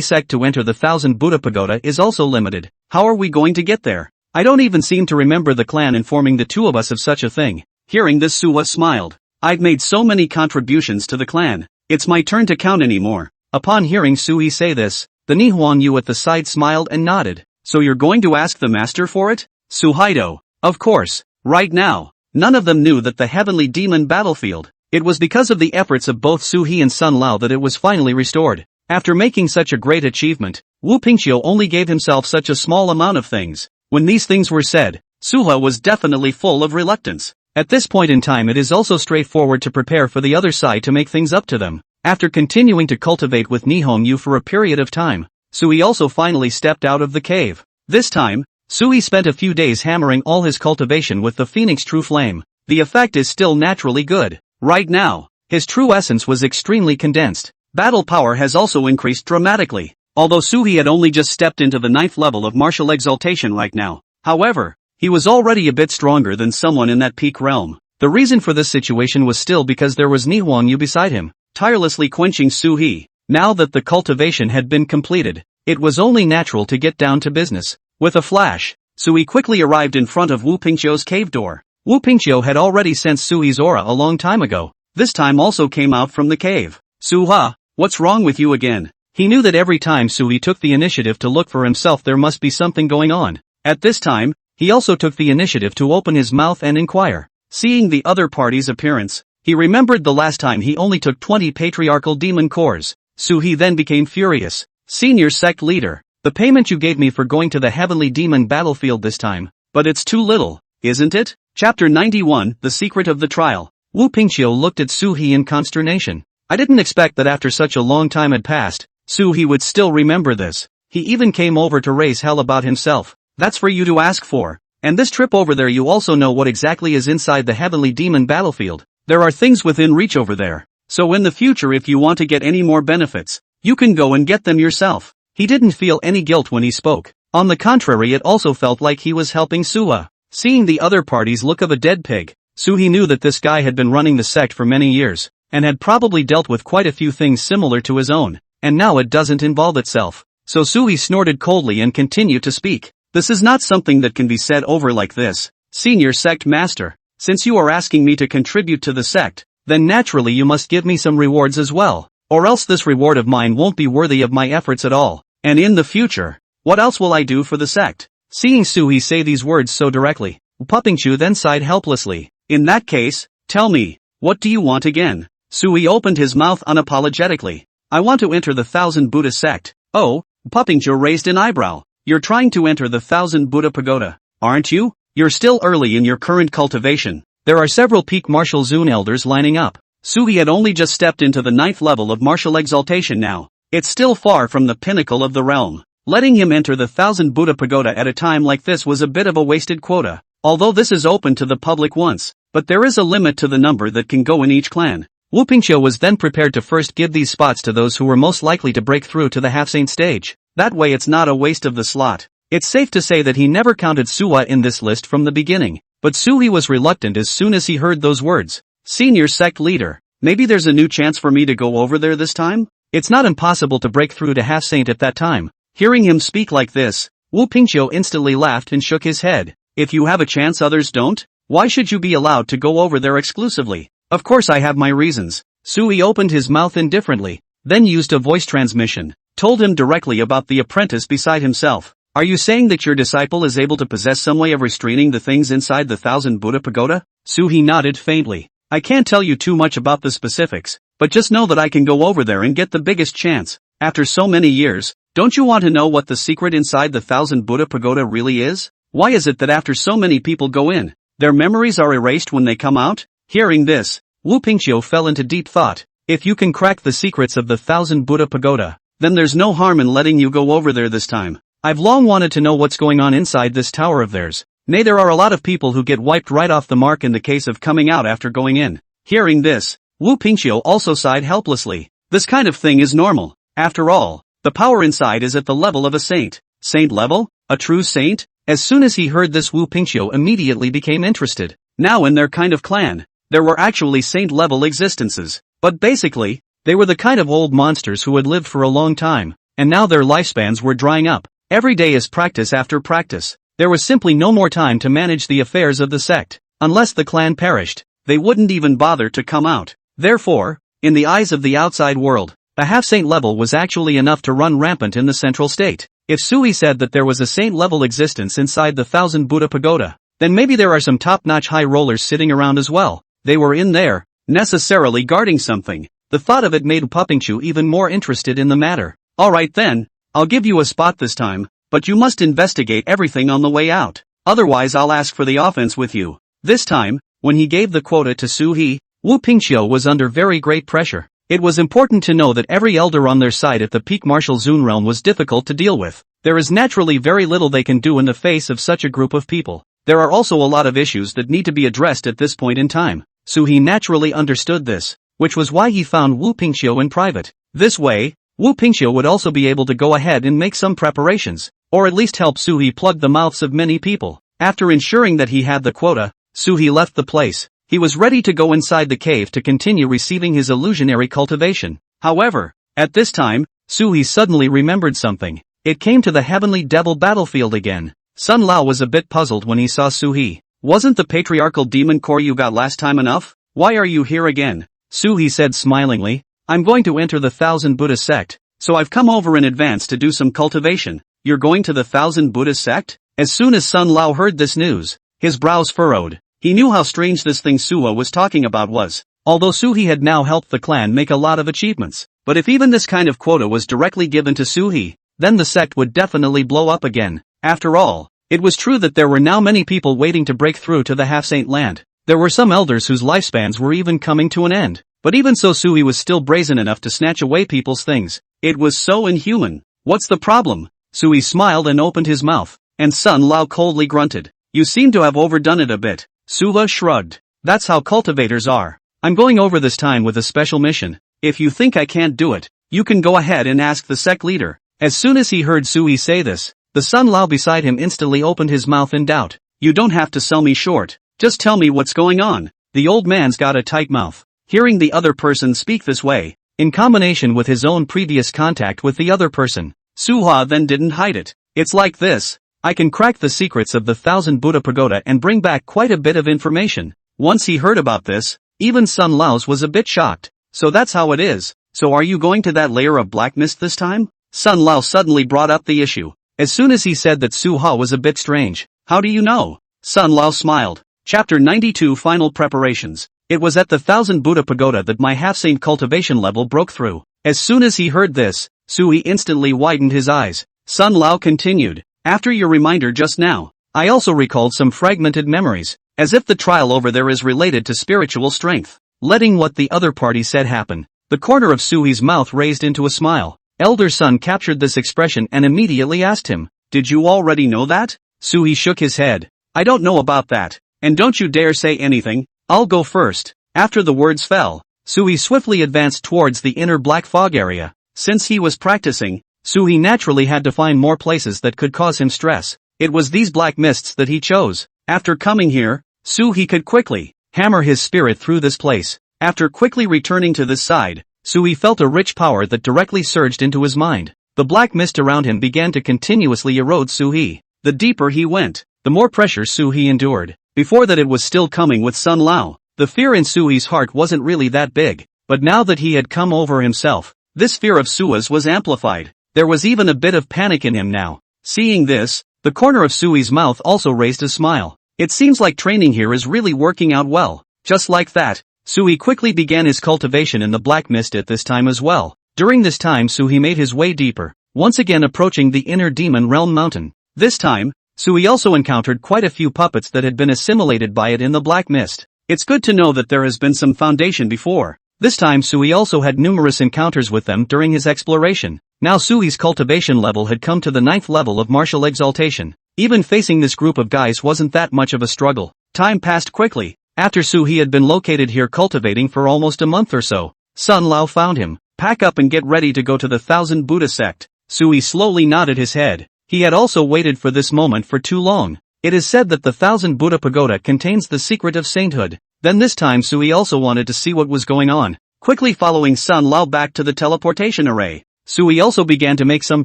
sect to enter the 1000 Buddha Pagoda is also limited. How are we going to get there? I don't even seem to remember the clan informing the 2 of us of such a thing. Hearing this Suha smiled. I've made so many contributions to the clan. It's my turn to count anymore. Upon hearing Sui say this, the Nihon Yu at the side smiled and nodded. So you're going to ask the master for it? Suhaido. Of course. Right now, none of them knew that the heavenly demon battlefield. It was because of the efforts of both Suhi and Sun Lao that it was finally restored. After making such a great achievement, Wu Pingqiu only gave himself such a small amount of things. When these things were said, Suha was definitely full of reluctance. At this point in time it is also straightforward to prepare for the other side to make things up to them. After continuing to cultivate with Nihon Yu for a period of time, Sui also finally stepped out of the cave. This time, Sui spent a few days hammering all his cultivation with the Phoenix True Flame. The effect is still naturally good. Right now, his true essence was extremely condensed. Battle power has also increased dramatically. Although Sui had only just stepped into the 9th level of martial exaltation right now. However, he was already a bit stronger than someone in that peak realm. The reason for this situation was still because there was Nihon Yu beside him, tirelessly quenching Sui. Now that the cultivation had been completed, it was only natural to get down to business. With a flash, Sui quickly arrived in front of Wu Pingqiu's cave door. Wu Pingqiu had already sensed Sui's aura a long time ago. This time also came out from the cave. Suha, what's wrong with you again? He knew that every time Sui took the initiative to look for himself there must be something going on. At this time, he also took the initiative to open his mouth and inquire. Seeing the other party's appearance, he remembered the last time he only took 20 patriarchal demon cores. Sui then became furious. Senior sect leader, the payment you gave me for going to the heavenly demon battlefield this time, but it's too little, isn't it? Chapter 91, The Secret of the Trial. Wu Pingqiu looked at Sui in consternation. I didn't expect that after such a long time had passed, Sui would still remember this. He even came over to raise hell about himself. That's for you to ask for. And this trip over there you also know what exactly is inside the heavenly demon battlefield. There are things within reach over there. So in the future if you want to get any more benefits, you can go and get them yourself. He didn't feel any guilt when he spoke. On the contrary, it also felt like he was helping Suha. Seeing the other party's look of a dead pig, Suhi knew that this guy had been running the sect for many years, and had probably dealt with quite a few things similar to his own, and now it doesn't involve itself. So Suhi snorted coldly and continued to speak. This is not something that can be said over like this. Senior sect master, since you are asking me to contribute to the sect, then naturally you must give me some rewards as well, or else this reward of mine won't be worthy of my efforts at all. And in the future, what else will I do for the sect? Seeing Suhi say these words so directly, Pupingchu then sighed helplessly. In that case, tell me, what do you want again? Suhi opened his mouth unapologetically. I want to enter the Thousand Buddha sect. Oh, Pupingchu raised an eyebrow. You're trying to enter the Thousand Buddha Pagoda, aren't you? You're still early in your current cultivation. There are several peak martial Zun elders lining up. Suhi had only just stepped into the 9th level of martial exaltation now. It's still far from the pinnacle of the realm. Letting him enter the Thousand Buddha Pagoda at a time like this was a bit of a wasted quota. Although this is open to the public once, but there is a limit to the number that can go in each clan. Wu Pingqiu was then prepared to first give these spots to those who were most likely to break through to the half-saint stage. That way it's not a waste of the slot. It's safe to say that he never counted Suha in this list from the beginning, but Suhi was reluctant as soon as he heard those words. Senior sect leader, maybe there's a new chance for me to go over there this time? It's not impossible to break through to half-saint at that time. Hearing him speak like this, Wu Pingqiu instantly laughed and shook his head. If you have a chance others don't, why should you be allowed to go over there exclusively? Of course I have my reasons. Suhi opened his mouth indifferently, then used a voice transmission, told him directly about the apprentice beside himself. Are you saying that your disciple is able to possess some way of restraining the things inside the Thousand Buddha Pagoda? Suhi nodded faintly. I can't tell you too much about the specifics, but just know that I can go over there and get the biggest chance. After so many years, don't you want to know what the secret inside the Thousand Buddha Pagoda really is? Why is it that after so many people go in, their memories are erased when they come out? Hearing this, Wu Pingqiu fell into deep thought. If you can crack the secrets of the Thousand Buddha Pagoda, then there's no harm in letting you go over there this time. I've long wanted to know what's going on inside this tower of theirs. Nay, there are a lot of people who get wiped right off the mark in the case of coming out after going in. Hearing this, Wu Pingqiu also sighed helplessly. This kind of thing is normal. After all, the power inside is at the level of a saint. Saint level? A true saint? As soon as he heard this, Wu Pingqiu immediately became interested. Now in their kind of clan, there were actually saint-level existences. But basically, they were the kind of old monsters who had lived for a long time, and now their lifespans were drying up. Every day is practice after practice. There was simply no more time to manage the affairs of the sect. Unless the clan perished, they wouldn't even bother to come out. Therefore, in the eyes of the outside world, a half-saint level was actually enough to run rampant in the central state. If Suhi said that there was a saint-level existence inside the Thousand Buddha Pagoda, then maybe there are some top-notch high rollers sitting around as well. They were in there, necessarily guarding something. The thought of it made Pupingchu even more interested in the matter. Alright then, I'll give you a spot this time, but you must investigate everything on the way out. Otherwise I'll ask for the offense with you. This time, when he gave the quota to Suhi, Wu Pingqiu was under very great pressure. It was important to know that every elder on their side at the peak martial Zun realm was difficult to deal with. There is naturally very little they can do in the face of such a group of people. There are also a lot of issues that need to be addressed at this point in time. Suhi naturally understood this, which was why he found Wu Pingqiu in private. This way, Wu Pingqiu would also be able to go ahead and make some preparations, or at least help Suhi plug the mouths of many people. After ensuring that he had the quota, Suhi left the place. He was ready to go inside the cave to continue receiving his illusionary cultivation. However, at this time, Suhi suddenly remembered something. It came to the Heavenly Devil battlefield again. Sun Lao was a bit puzzled when he saw Suhi. Wasn't the patriarchal demon core you got last time enough? Why are you here again? Suhi said smilingly. I'm going to enter the Thousand Buddha sect, so I've come over in advance to do some cultivation. You're going to the Thousand Buddha sect? As soon as Sun Lao heard this news, his brows furrowed. He knew how strange this thing Suha was talking about was. Although Suhi had now helped the clan make a lot of achievements, but if even this kind of quota was directly given to Suhi, then the sect would definitely blow up again. After all, it was true that there were now many people waiting to break through to the half-saint land. There were some elders whose lifespans were even coming to an end. But even so, Suhi was still brazen enough to snatch away people's things. It was so inhuman. What's the problem? Suhi smiled and opened his mouth, and Sun Lao coldly grunted. You seem to have overdone it a bit. Suha shrugged. That's how cultivators are. I'm going over this time with a special mission. If you think I can't do it, you can go ahead and ask the sect leader. As soon as he heard Suhi say this, The Sun Lao beside him instantly opened his mouth in doubt. You don't have to sell me short. Just tell me what's going on. The old man's got a tight mouth. Hearing the other person speak this way, in combination with his own previous contact with the other person, Suha then didn't hide it. It's like this. I can crack the secrets of the 1000 Buddha Pagoda and bring back quite a bit of information. Once he heard about this, even Sun Lao's was a bit shocked. So that's how it is. So are you going to that layer of black mist this time? Sun Lao suddenly brought up the issue. As soon as he said that Suha was a bit strange. How do you know? Sun Lao smiled. Chapter 92 Final Preparations. It was at the 1000 Buddha Pagoda that my half-saint cultivation level broke through. As soon as he heard this, Sui instantly widened his eyes. Sun Lao continued. After your reminder just now, I also recalled some fragmented memories, as if the trial over there is related to spiritual strength. Letting what the other party said happen, the corner of Sui's mouth raised into a smile. Elder Sun captured this expression and immediately asked him, did you already know that? Sui shook his head. I don't know about that, and don't you dare say anything, I'll go first. After the words fell, Sui swiftly advanced towards the inner black fog area. Since he was practicing, Sui naturally had to find more places that could cause him stress. It was these black mists that he chose. After coming here, Sui could quickly hammer his spirit through this place. After quickly returning to this side, Sui felt a rich power that directly surged into his mind. The black mist around him began to continuously erode Sui. The deeper he went, the more pressure Sui endured. Before that it was still coming with Sun Lao. The fear in Sui's heart wasn't really that big, but now that he had come over himself, this fear of Sui's was amplified. There was even a bit of panic in him now. Seeing this, the corner of Sui's mouth also raised a smile. It seems like training here is really working out well. Just like that, Sui quickly began his cultivation in the black mist at this time as well. During this time Sui made his way deeper, once again approaching the inner demon realm mountain. This time, Sui also encountered quite a few puppets that had been assimilated by it in the black mist. It's good to know that there has been some foundation before. This time Sui also had numerous encounters with them during his exploration. Now Sui's cultivation level had come to the 9th level of martial exaltation. Even facing this group of guys wasn't that much of a struggle. Time passed quickly. After Sui had been located here cultivating for almost a month or so, Sun Lao found him. Pack up and get ready to go to the 1000 Buddha Sect. Sui slowly nodded his head. He had also waited for this moment for too long. It is said that the 1000 Buddha Pagoda contains the secret of sainthood. Then this time Sui also wanted to see what was going on. Quickly following Sun Lao back to the teleportation array, Sui also began to make some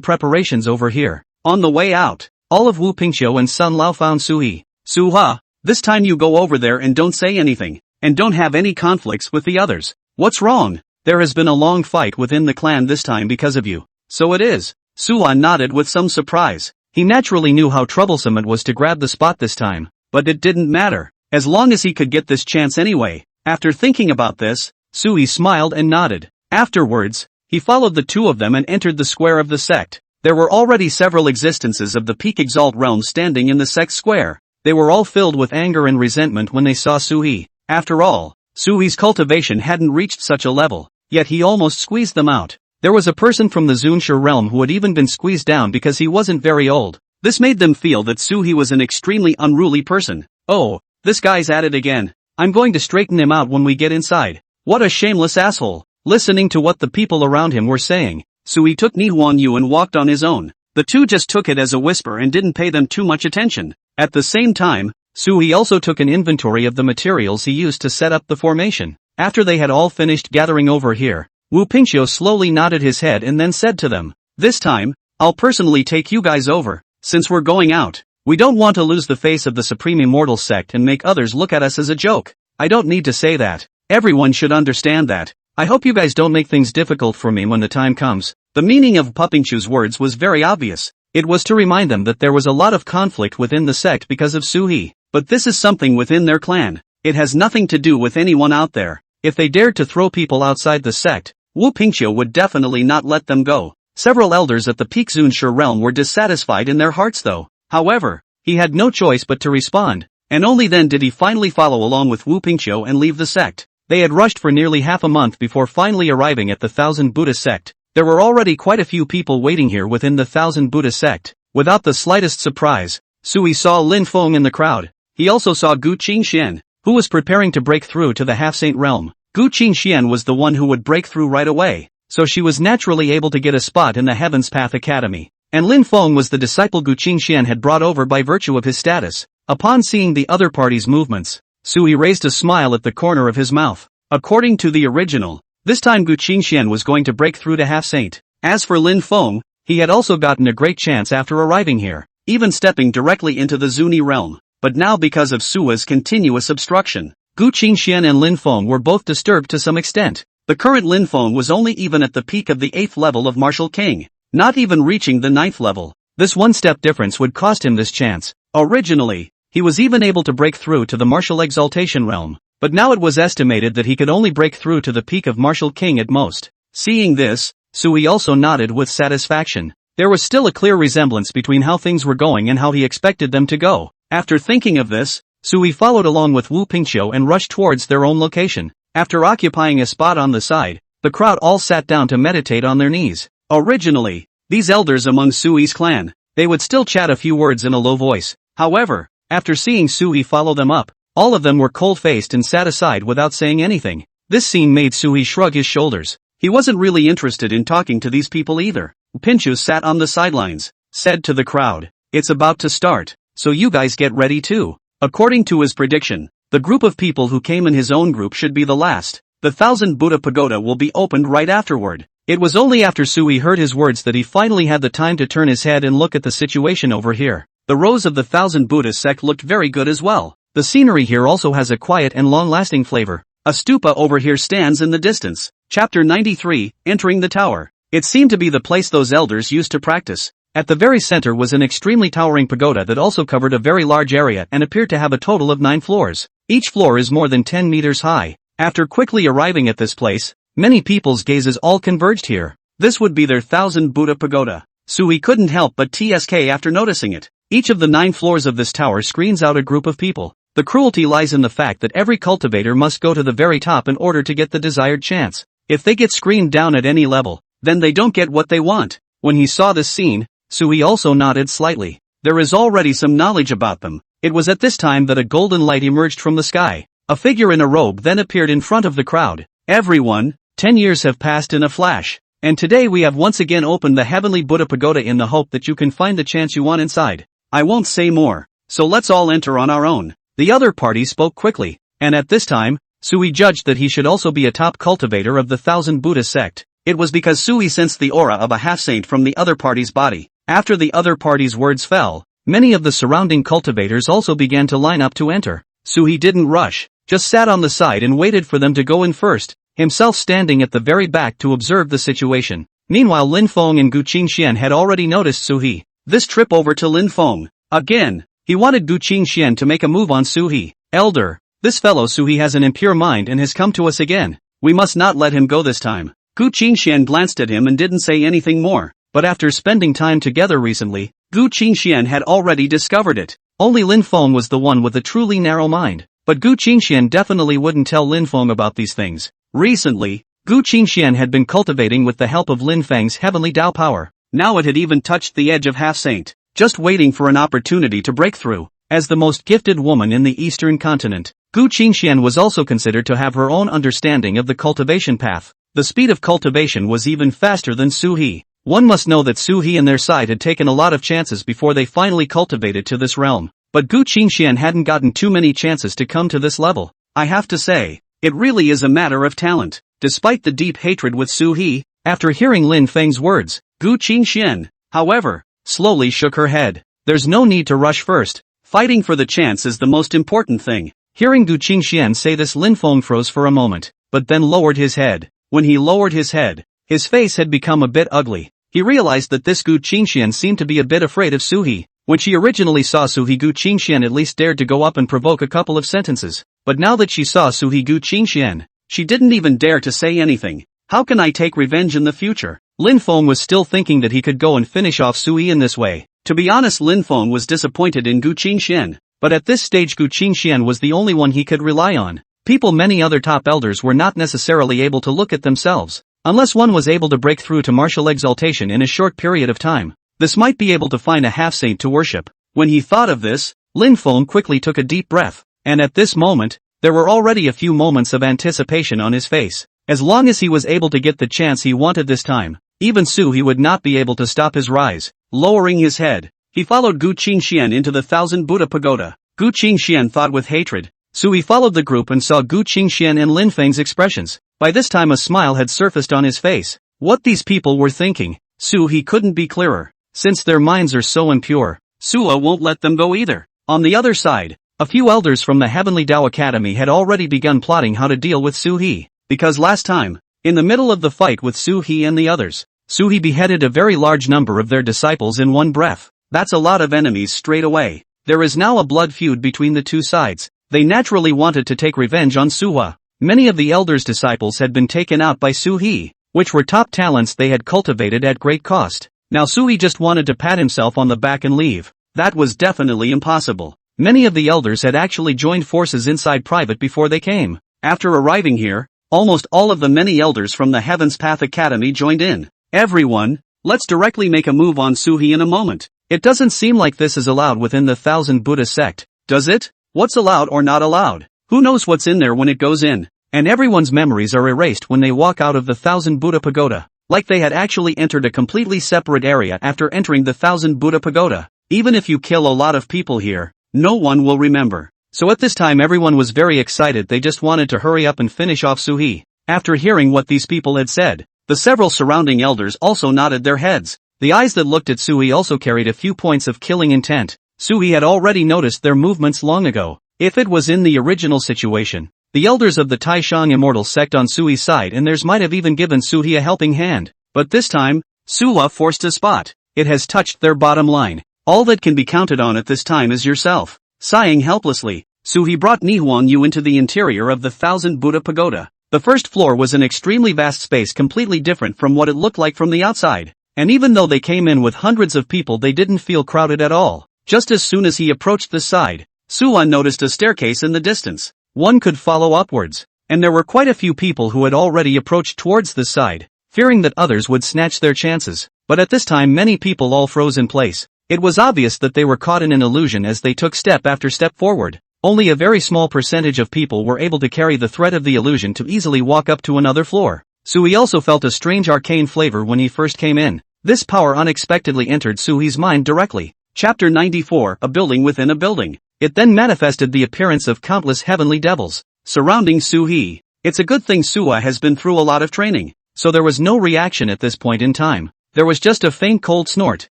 preparations over here. On the way out, all of Wu Pingqiu and Sun Lao found Sui. Suha, this time you go over there and don't say anything, and don't have any conflicts with the others. What's wrong? There has been a long fight within the clan this time because of you. So it is. Suha nodded with some surprise. He naturally knew how troublesome it was to grab the spot this time, but it didn't matter, as long as he could get this chance anyway. After thinking about this, Sui smiled and nodded. Afterwards, he followed the two of them and entered the square of the sect. There were already several existences of the Peak Exalt realm standing in the sect square. They were all filled with anger and resentment when they saw Sui. After all, Sui's cultivation hadn't reached such a level, yet he almost squeezed them out. There was a person from the Zunshi realm who had even been squeezed down because he wasn't very old. This made them feel that Sui was an extremely unruly person. Oh, this guy's at it again. I'm going to straighten him out when we get inside. What a shameless asshole. Listening to what the people around him were saying, Sui took Nihwan Yu and walked on his own. The two just took it as a whisper and didn't pay them too much attention. At the same time, Sui also took an inventory of the materials he used to set up the formation. After they had all finished gathering over here, Wu Pingqiu slowly nodded his head and then said to them, this time, I'll personally take you guys over. Since we're going out, we don't want to lose the face of the Supreme Immortal Sect and make others look at us as a joke. I don't need to say that. Everyone should understand that. I hope you guys don't make things difficult for me when the time comes. The meaning of Pupingchu's words was very obvious. It was to remind them that there was a lot of conflict within the sect because of Sui. But this is something within their clan. It has nothing to do with anyone out there. If they dared to throw people outside the sect, Wu Pingqiu would definitely not let them go. Several elders at the Peak Zunshi realm were dissatisfied in their hearts though. However, he had no choice but to respond, and only then did he finally follow along with Wu Pingqiu and leave the sect. They had rushed for nearly half a month before finally arriving at the 1000 Buddha Sect. There were already quite a few people waiting here within the 1000 Buddha Sect. Without the slightest surprise, Sui saw Lin Feng in the crowd. He also saw Gu Qingxian, who was preparing to break through to the half-saint realm. Gu Qingxian was the one who would break through right away, so she was naturally able to get a spot in the Heaven's Path Academy. and Lin Feng was the disciple Gu Qingxian had brought over by virtue of his status. Upon seeing the other party's movements, Sui raised a smile at the corner of his mouth. According to the original, this time Gu Qingxian was going to break through to half-saint. As for Lin Feng, he had also gotten a great chance after arriving here, even stepping directly into the Zuni realm. But now because of Sua's continuous obstruction, Gu Qingxian and Lin Feng were both disturbed to some extent. The current Lin Feng was only even at the peak of the 8th level of Martial King, not even reaching the 9th level. This one-step difference would cost him this chance. Originally, he was even able to break through to the Martial Exaltation realm, but now it was estimated that he could only break through to the peak of Martial King at most. Seeing this, Sui also nodded with satisfaction. There was still a clear resemblance between how things were going and how he expected them to go. After thinking of this, Sui followed along with Wu Pingqiu and rushed towards their own location. After occupying a spot on the side, the crowd all sat down to meditate on their knees. Originally, these elders among Sui's clan, they would still chat a few words in a low voice. However, after seeing Sui follow them up, all of them were cold-faced and sat aside without saying anything. This scene made Sui shrug his shoulders. He wasn't really interested in talking to these people either. Pingqiu sat on the sidelines, said to the crowd, "It's about to start, so you guys get ready too." According to his prediction, the group of people who came in his own group should be the last. The 1000 Buddha Pagoda will be opened right afterward. It was only after Sui heard his words that he finally had the time to turn his head and look at the situation over here. The rows of the 1000 Buddha sect looked very good as well. The scenery here also has a quiet and long-lasting flavor. A stupa over here stands in the distance. Chapter 93, Entering the Tower. It seemed to be the place those elders used to practice. At the very center was an extremely towering pagoda that also covered a very large area and appeared to have a total of 9 floors. Each floor is more than 10 meters high. After quickly arriving at this place, many people's gazes all converged here. This would be their 1000 Buddha Pagoda. Sui couldn't help but TSK after noticing it. Each of the 9 floors of this tower screens out a group of people. The cruelty lies in the fact that every cultivator must go to the very top in order to get the desired chance. If they get screened down at any level, then they don't get what they want. When he saw this scene, Sui also nodded slightly. There is already some knowledge about them. It was at this time that a golden light emerged from the sky. A figure in a robe then appeared in front of the crowd. Everyone, 10 years have passed in a flash. And today we have once again opened the Heavenly Buddha Pagoda in the hope that you can find the chance you want inside. I won't say more, so let's all enter on our own. The other party spoke quickly, and at this time, Sui judged that he should also be a top cultivator of the 1000 Buddha sect. It was because Sui sensed the aura of a half-saint from the other party's body. After the other party's words fell, many of the surrounding cultivators also began to line up to enter. Sui didn't rush, just sat on the side and waited for them to go in first, himself standing at the very back to observe the situation. Meanwhile Lin Feng and Gu Qingxian had already noticed Sui. This trip over to Lin Feng. Again, he wanted Gu Qingxian to make a move on Sui. Elder, this fellow Sui has an impure mind and has come to us again. We must not let him go this time. Gu Qingxian glanced at him and didn't say anything more, but after spending time together recently, Gu Qingxian had already discovered it. Only Lin Feng was the one with a truly narrow mind, but Gu Qingxian definitely wouldn't tell Lin Feng about these things. Recently, Gu Qingxian had been cultivating with the help of Lin Feng's heavenly Dao power. Now it had even touched the edge of half-saint, just waiting for an opportunity to break through. As the most gifted woman in the eastern continent, Gu Qingxian was also considered to have her own understanding of the cultivation path. The speed of cultivation was even faster than Sui. One must know that Sui and their side had taken a lot of chances before they finally cultivated to this realm. But Gu Qingxian hadn't gotten too many chances to come to this level. I have to say, it really is a matter of talent. Despite the deep hatred with Sui, after hearing Lin Feng's words, Gu Qingxian, however, slowly shook her head. There's no need to rush first. Fighting for the chance is the most important thing. Hearing Gu Qingxian say this, Lin Feng froze for a moment, but then lowered his head. When he lowered his head, his face had become a bit ugly. He realized that this Gu Qingxian seemed to be a bit afraid of Sui. When she originally saw Sui, Gu Qingxian at least dared to go up and provoke a couple of sentences. But now that she saw Sui Gu Qingxian, she didn't even dare to say anything. How can I take revenge in the future? Lin Feng was still thinking that he could go and finish off Sui in this way. To be honest, Lin Feng was disappointed in Gu Qingxian, but at this stage Gu Qingxian was the only one he could rely on. Many other top elders were not necessarily able to look at themselves, unless one was able to break through to martial exaltation in a short period of time. This might be able to find a half-saint to worship. When he thought of this, Lin Feng quickly took a deep breath, and at this moment, there were already a few moments of anticipation on his face. As long as he was able to get the chance he wanted this time, even Su-he would not be able to stop his rise. Lowering his head, he followed Gu Qingxian into the Thousand Buddha Pagoda. Gu Qingxian thought with hatred. Su-he followed the group and saw Gu Qingxian and Lin Feng's expressions. By this time a smile had surfaced on his face. What these people were thinking, Su-he couldn't be clearer. Since their minds are so impure, Su-he won't let them go either. On the other side, a few elders from the Heavenly Dao Academy had already begun plotting how to deal with Su-he. Because last time, in the middle of the fight with Su-he and the others, Su-he beheaded a very large number of their disciples in one breath. That's a lot of enemies straight away. There is now a blood feud between the two sides. They naturally wanted to take revenge on Su-he. Many of the elders' disciples had been taken out by Su-he, which were top talents they had cultivated at great cost. Now Su-he just wanted to pat himself on the back and leave. That was definitely impossible. Many of the elders had actually joined forces inside private before they came. After arriving here, almost all of the many elders from the Heaven's Path Academy joined in. Everyone, let's directly make a move on Su-he in a moment. It doesn't seem like this is allowed within the Thousand Buddha sect, does it? What's allowed or not allowed? Who knows what's in there when it goes in? And everyone's memories are erased when they walk out of the Thousand Buddha Pagoda, like they had actually entered a completely separate area after entering the Thousand Buddha Pagoda. Even if you kill a lot of people here, no one will remember. So at this time everyone was very excited, they just wanted to hurry up and finish off Su-he. After hearing what these people had said, the several surrounding elders also nodded their heads. The eyes that looked at Su-he also carried a few points of killing intent. Su-he had already noticed their movements long ago. If it was in the original situation, the elders of the Taishang Immortal sect on Su-he's side and theirs might have even given Su-he a helping hand. But this time, Su-he forced a spot. It has touched their bottom line. All that can be counted on at this time is yourself. Sighing helplessly, Su-he brought Nihong Yu into the interior of the Thousand Buddha Pagoda. The first floor was an extremely vast space completely different from what it looked like from the outside. And even though they came in with hundreds of people they didn't feel crowded at all. Just as soon as he approached this side, Su-he noticed a staircase in the distance. One could follow upwards. And there were quite a few people who had already approached towards this side, fearing that others would snatch their chances. But at this time many people all froze in place. It was obvious that they were caught in an illusion as they took step after step forward. Only a very small percentage of people were able to carry the threat of the illusion to easily walk up to another floor. Su-he also felt a strange arcane flavor when he first came in. This power unexpectedly entered Su-he's mind directly. Chapter 94, A Building Within a Building. It then manifested the appearance of countless heavenly devils surrounding Su-he. It's a good thing Su-he has been through a lot of training, so there was no reaction at this point in time. There was just a faint cold snort,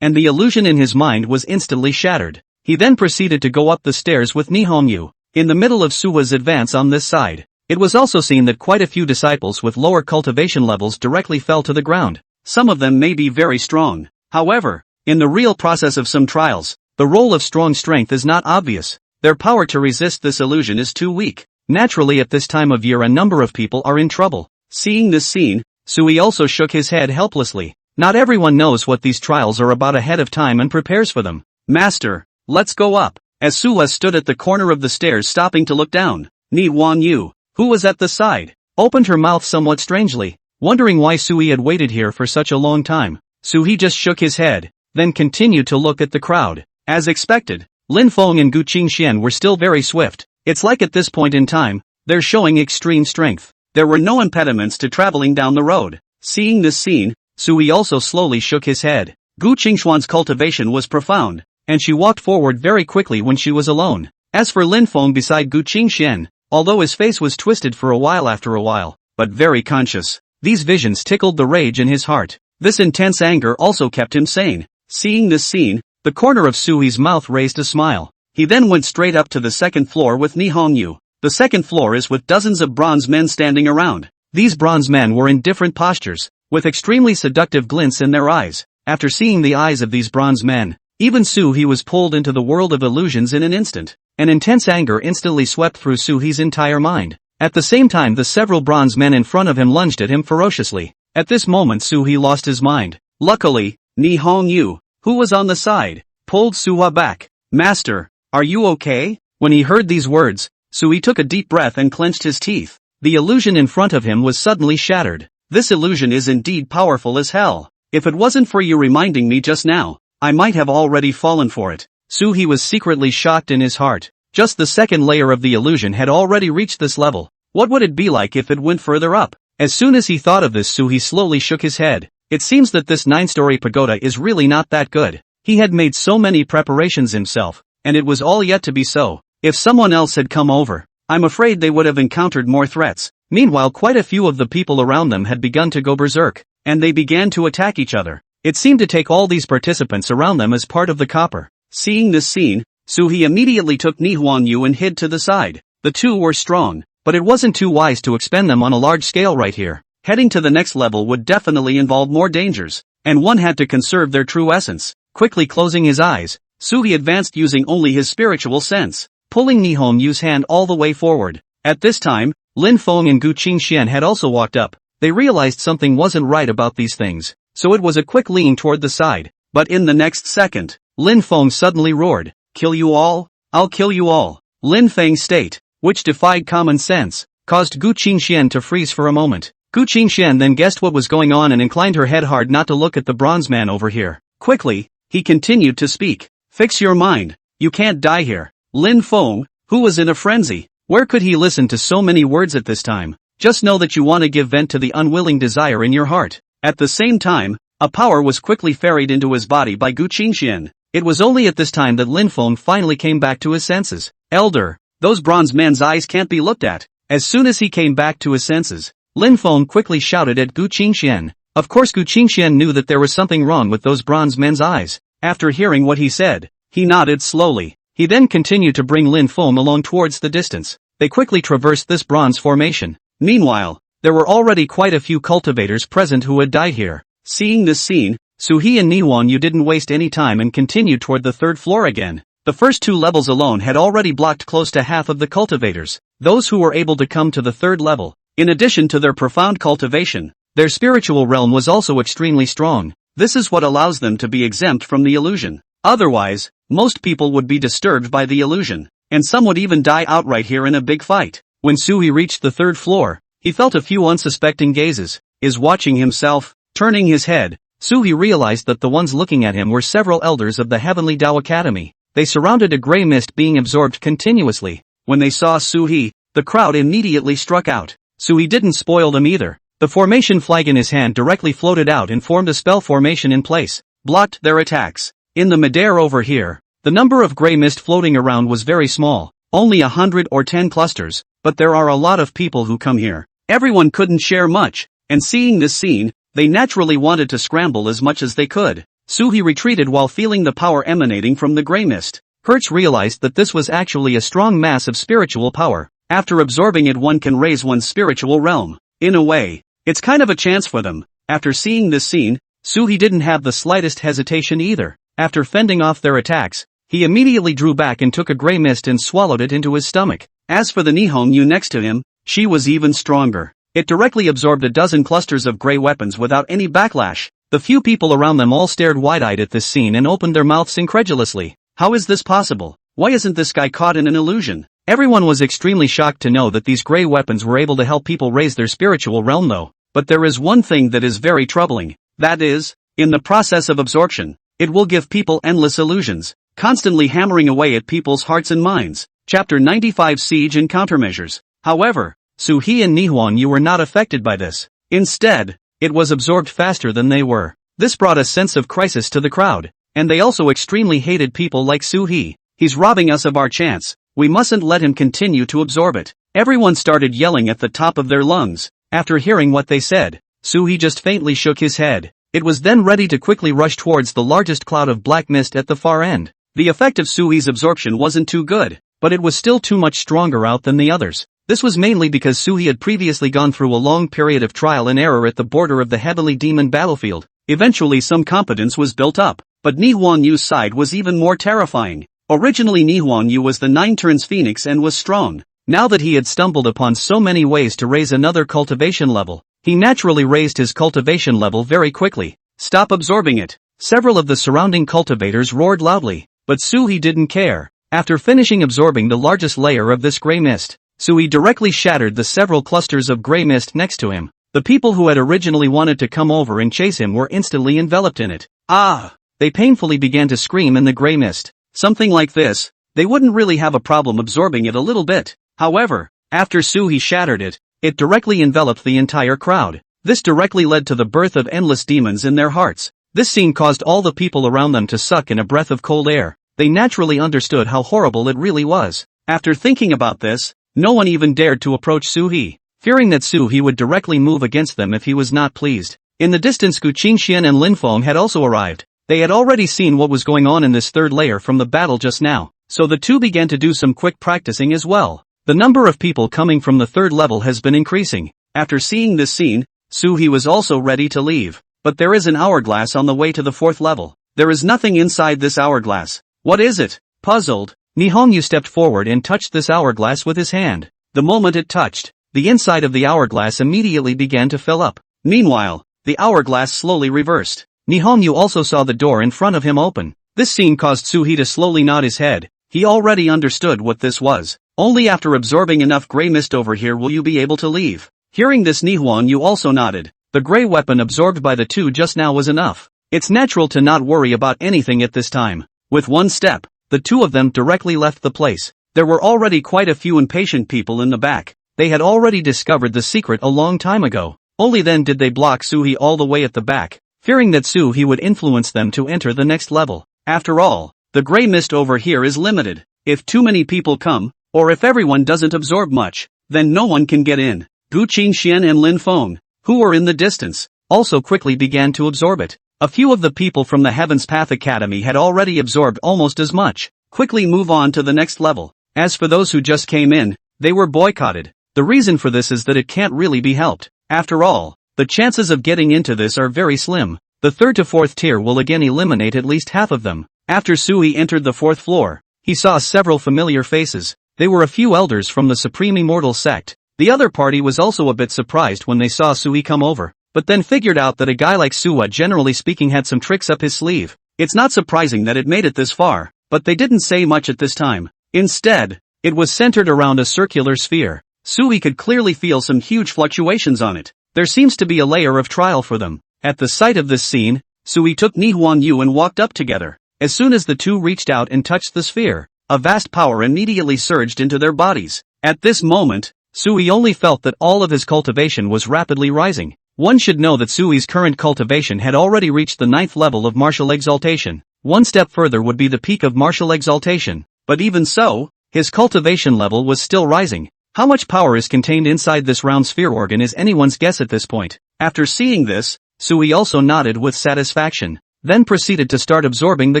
and the illusion in his mind was instantly shattered. He then proceeded to go up the stairs with Nihong Yu. In the middle of Su-he's advance on this side, it was also seen that quite a few disciples with lower cultivation levels directly fell to the ground. Some of them may be very strong. However, in the real process of some trials, the role of strong strength is not obvious. Their power to resist this illusion is too weak. Naturally at this time of year a number of people are in trouble. Seeing this scene, Su-he also shook his head helplessly. Not everyone knows what these trials are about ahead of time and prepares for them. Master, let's go up. As Su-he stood at the corner of the stairs stopping to look down, Nihong Yu, who was at the side, opened her mouth somewhat strangely, wondering why Su-he had waited here for such a long time. Su-he just shook his head, then continued to look at the crowd. As expected, Lin Feng and Gu Qingxian were still very swift. It's like at this point in time, they're showing extreme strength. There were no impediments to traveling down the road. Seeing this scene, Su-he also slowly shook his head. Gu Qingxuan's cultivation was profound, and she walked forward very quickly when she was alone. As for Lin Feng beside Gu Qingxian, although his face was twisted for a while after a while, but very conscious, these visions tickled the rage in his heart. This intense anger also kept him sane. Seeing this scene, the corner of Su-he's mouth raised a smile. He then went straight up to the second floor with Nihong Yu. The second floor is with dozens of bronze men standing around. These bronze men were in different postures, with extremely seductive glints in their eyes. After seeing the eyes of these bronze men, even Su-he was pulled into the world of illusions in an instant. An intense anger instantly swept through Su-he's entire mind. At the same time the several bronze men in front of him lunged at him ferociously. At this moment Su-he lost his mind. Luckily, Nihong Yu, who was on the side, pulled Su-he back. Master, are you okay? When he heard these words, Su-he took a deep breath and clenched his teeth. The illusion in front of him was suddenly shattered. This illusion is indeed powerful as hell. If it wasn't for you reminding me just now, I might have already fallen for it. Su-he was secretly shocked in his heart. Just the second layer of the illusion had already reached this level. What would it be like if it went further up? As soon as he thought of this, Su-he slowly shook his head. It seems that this 9-story pagoda is really not that good. He had made so many preparations himself, and it was all yet to be so. If someone else had come over, I'm afraid they would have encountered more threats. Meanwhile, quite a few of the people around them had begun to go berserk, and they began to attack each other. It seemed to take all these participants around them as part of the copper. Seeing this scene, Suhi immediately took Nihwan Yu and hid to the side. The two were strong, but it wasn't too wise to expend them on a large scale right here. Heading to the next level would definitely involve more dangers, and one had to conserve their true essence. Quickly closing his eyes, Suhi advanced using only his spiritual sense, pulling Nihon Yu's hand all the way forward. At this time, Lin Feng and Gu Qingxian had also walked up. They realized something wasn't right about these things, so it was a quick lean toward the side. But in the next second, Lin Feng suddenly roared, "Kill you all? I'll kill you all." Lin Feng's state, which defied common sense, caused Gu Qingxian to freeze for a moment. Gu Qingxian then guessed what was going on and inclined her head hard not to look at the bronze man over here. Quickly, he continued to speak. "Fix your mind. You can't die here." Lin Feng, who was in a frenzy, where could he listen to so many words at this time? Just know that you want to give vent to the unwilling desire in your heart. At the same time, a power was quickly ferried into his body by Gu Qingxian. It was only at this time that Lin Feng finally came back to his senses. "Elder, those bronze men's eyes can't be looked at." As soon as he came back to his senses, Lin Feng quickly shouted at Gu Qingxian. Of course Gu Qingxian knew that there was something wrong with those bronze men's eyes. After hearing what he said, he nodded slowly. He then continued to bring Lin Feng along towards the distance. They quickly traversed this bronze formation. Meanwhile, there were already quite a few cultivators present who had died here. Seeing this scene, Suhi and Nihwan Yu didn't waste any time and continued toward the third floor again. The first two levels alone had already blocked close to half of the cultivators, those who were able to come to the third level. In addition to their profound cultivation, their spiritual realm was also extremely strong. This is what allows them to be exempt from the illusion. Otherwise, most people would be disturbed by the illusion, and some would even die outright here in a big fight. When Suhi reached the third floor, he felt a few unsuspecting gazes. Is watching himself? Turning his head, Suhi realized that the ones looking at him were several elders of the Heavenly Dao Academy. They surrounded a gray mist being absorbed continuously. When they saw Suhi, the crowd immediately struck out. Suhi didn't spoil them either. The formation flag in his hand directly floated out and formed a spell formation in place, blocked their attacks. In the midair over here, the number of gray mist floating around was very small, only 100 or 10 clusters, but there are a lot of people who come here. Everyone couldn't share much, and seeing this scene, they naturally wanted to scramble as much as they could. Suhi retreated while feeling the power emanating from the gray mist. Hertz realized that this was actually a strong mass of spiritual power. After absorbing it, one can raise one's spiritual realm. In a way, it's kind of a chance for them. After seeing this scene, Suhi didn't have the slightest hesitation either. After fending off their attacks, he immediately drew back and took a gray mist and swallowed it into his stomach. As for the Nihon Yu next to him, she was even stronger. It directly absorbed a dozen clusters of gray weapons without any backlash. The few people around them all stared wide-eyed at this scene and opened their mouths incredulously. How is this possible? Why isn't this guy caught in an illusion? Everyone was extremely shocked to know that these gray weapons were able to help people raise their spiritual realm though. But there is one thing that is very troubling. That is, in the process of absorption, it will give people endless illusions, constantly hammering away at people's hearts and minds. Chapter 95 Siege and Countermeasures. However, Suhi and Nihwan Yu were not affected by this. Instead, it was absorbed faster than they were. This brought a sense of crisis to the crowd, and they also extremely hated people like Suhi. He's robbing us of our chance. We mustn't let him continue to absorb it. Everyone started yelling at the top of their lungs. After hearing what they said, Suhi just faintly shook his head. It was then ready to quickly rush towards the largest cloud of black mist at the far end. The effect of Suhi's absorption wasn't too good, but it was still too much stronger out than the others. This was mainly because Suhi had previously gone through a long period of trial and error at the border of the Heavenly Demon battlefield. Eventually some competence was built up, but Nihwan Yu's side was even more terrifying. Originally Nihwan Yu was the 9 turns phoenix and was strong. Now that he had stumbled upon so many ways to raise another cultivation level, he naturally raised his cultivation level very quickly. Stop absorbing it. Several of the surrounding cultivators roared loudly, but Suhi didn't care. After finishing absorbing the largest layer of this gray mist, Suhi directly shattered the several clusters of gray mist next to him. The people who had originally wanted to come over and chase him were instantly enveloped in it. Ah! They painfully began to scream in the gray mist. Something like this, they wouldn't really have a problem absorbing it a little bit. However, after Suhi shattered it, it directly enveloped the entire crowd. This directly led to the birth of endless demons in their hearts. This scene caused all the people around them to suck in a breath of cold air. They naturally understood how horrible it really was. After thinking about this, no one even dared to approach Su-hee, fearing that Su-hee would directly move against them if he was not pleased. In the distance, Gu Qingxian and Lin Feng had also arrived. They had already seen what was going on in this third layer from the battle just now, so the two began to do some quick practicing as well. The number of people coming from the third level has been increasing. After seeing this scene, Su-hee was also ready to leave. But there is an hourglass on the way to the fourth level. There is nothing inside this hourglass. What is it? Puzzled, Nihongyu stepped forward and touched this hourglass with his hand. The moment it touched, the inside of the hourglass immediately began to fill up. Meanwhile, the hourglass slowly reversed. Nihongyu also saw the door in front of him open. This scene caused Su-hee to slowly nod his head. He already understood what this was. Only after absorbing enough gray mist over here will you be able to leave. Hearing this, Nihongyu also nodded. The gray weapon absorbed by the two just now was enough. It's natural to not worry about anything at this time. With one step, the two of them directly left the place. There were already quite a few impatient people in the back. They had already discovered the secret a long time ago. Only then did they block Su-hee all the way at the back, fearing that Su-hee would influence them to enter the next level. After all, the gray mist over here is limited. If too many people come, or if everyone doesn't absorb much, then no one can get in. Gu Qingxian and Lin Feng, who were in the distance, also quickly began to absorb it. A few of the people from the Heaven's Path Academy had already absorbed almost as much. Quickly move on to the next level. As for those who just came in, they were boycotted. The reason for this is that it can't really be helped. After all, the chances of getting into this are very slim. The third to fourth tier will again eliminate at least half of them. After Su-hee entered the fourth floor, he saw several familiar faces. They were a few elders from the Supreme Immortal Sect. The other party was also a bit surprised when they saw Su-hee come over, but then figured out that a guy like Su-hee generally speaking had some tricks up his sleeve. It's not surprising that it made it this far, but they didn't say much at this time. Instead, it was centered around a circular sphere. Su-hee could clearly feel some huge fluctuations on it. There seems to be a layer of trial for them. At the sight of this scene, Su-hee took Nihongyu and walked up together. As soon as the two reached out and touched the sphere, a vast power immediately surged into their bodies. At this moment, Su-hee only felt that all of his cultivation was rapidly rising. One should know that Su-hee's current cultivation had already reached the 9th level of martial exaltation. One step further would be the peak of martial exaltation. But even so, his cultivation level was still rising. How much power is contained inside this round sphere organ is anyone's guess at this point. After seeing this, Su-hee also nodded with satisfaction, then proceeded to start absorbing the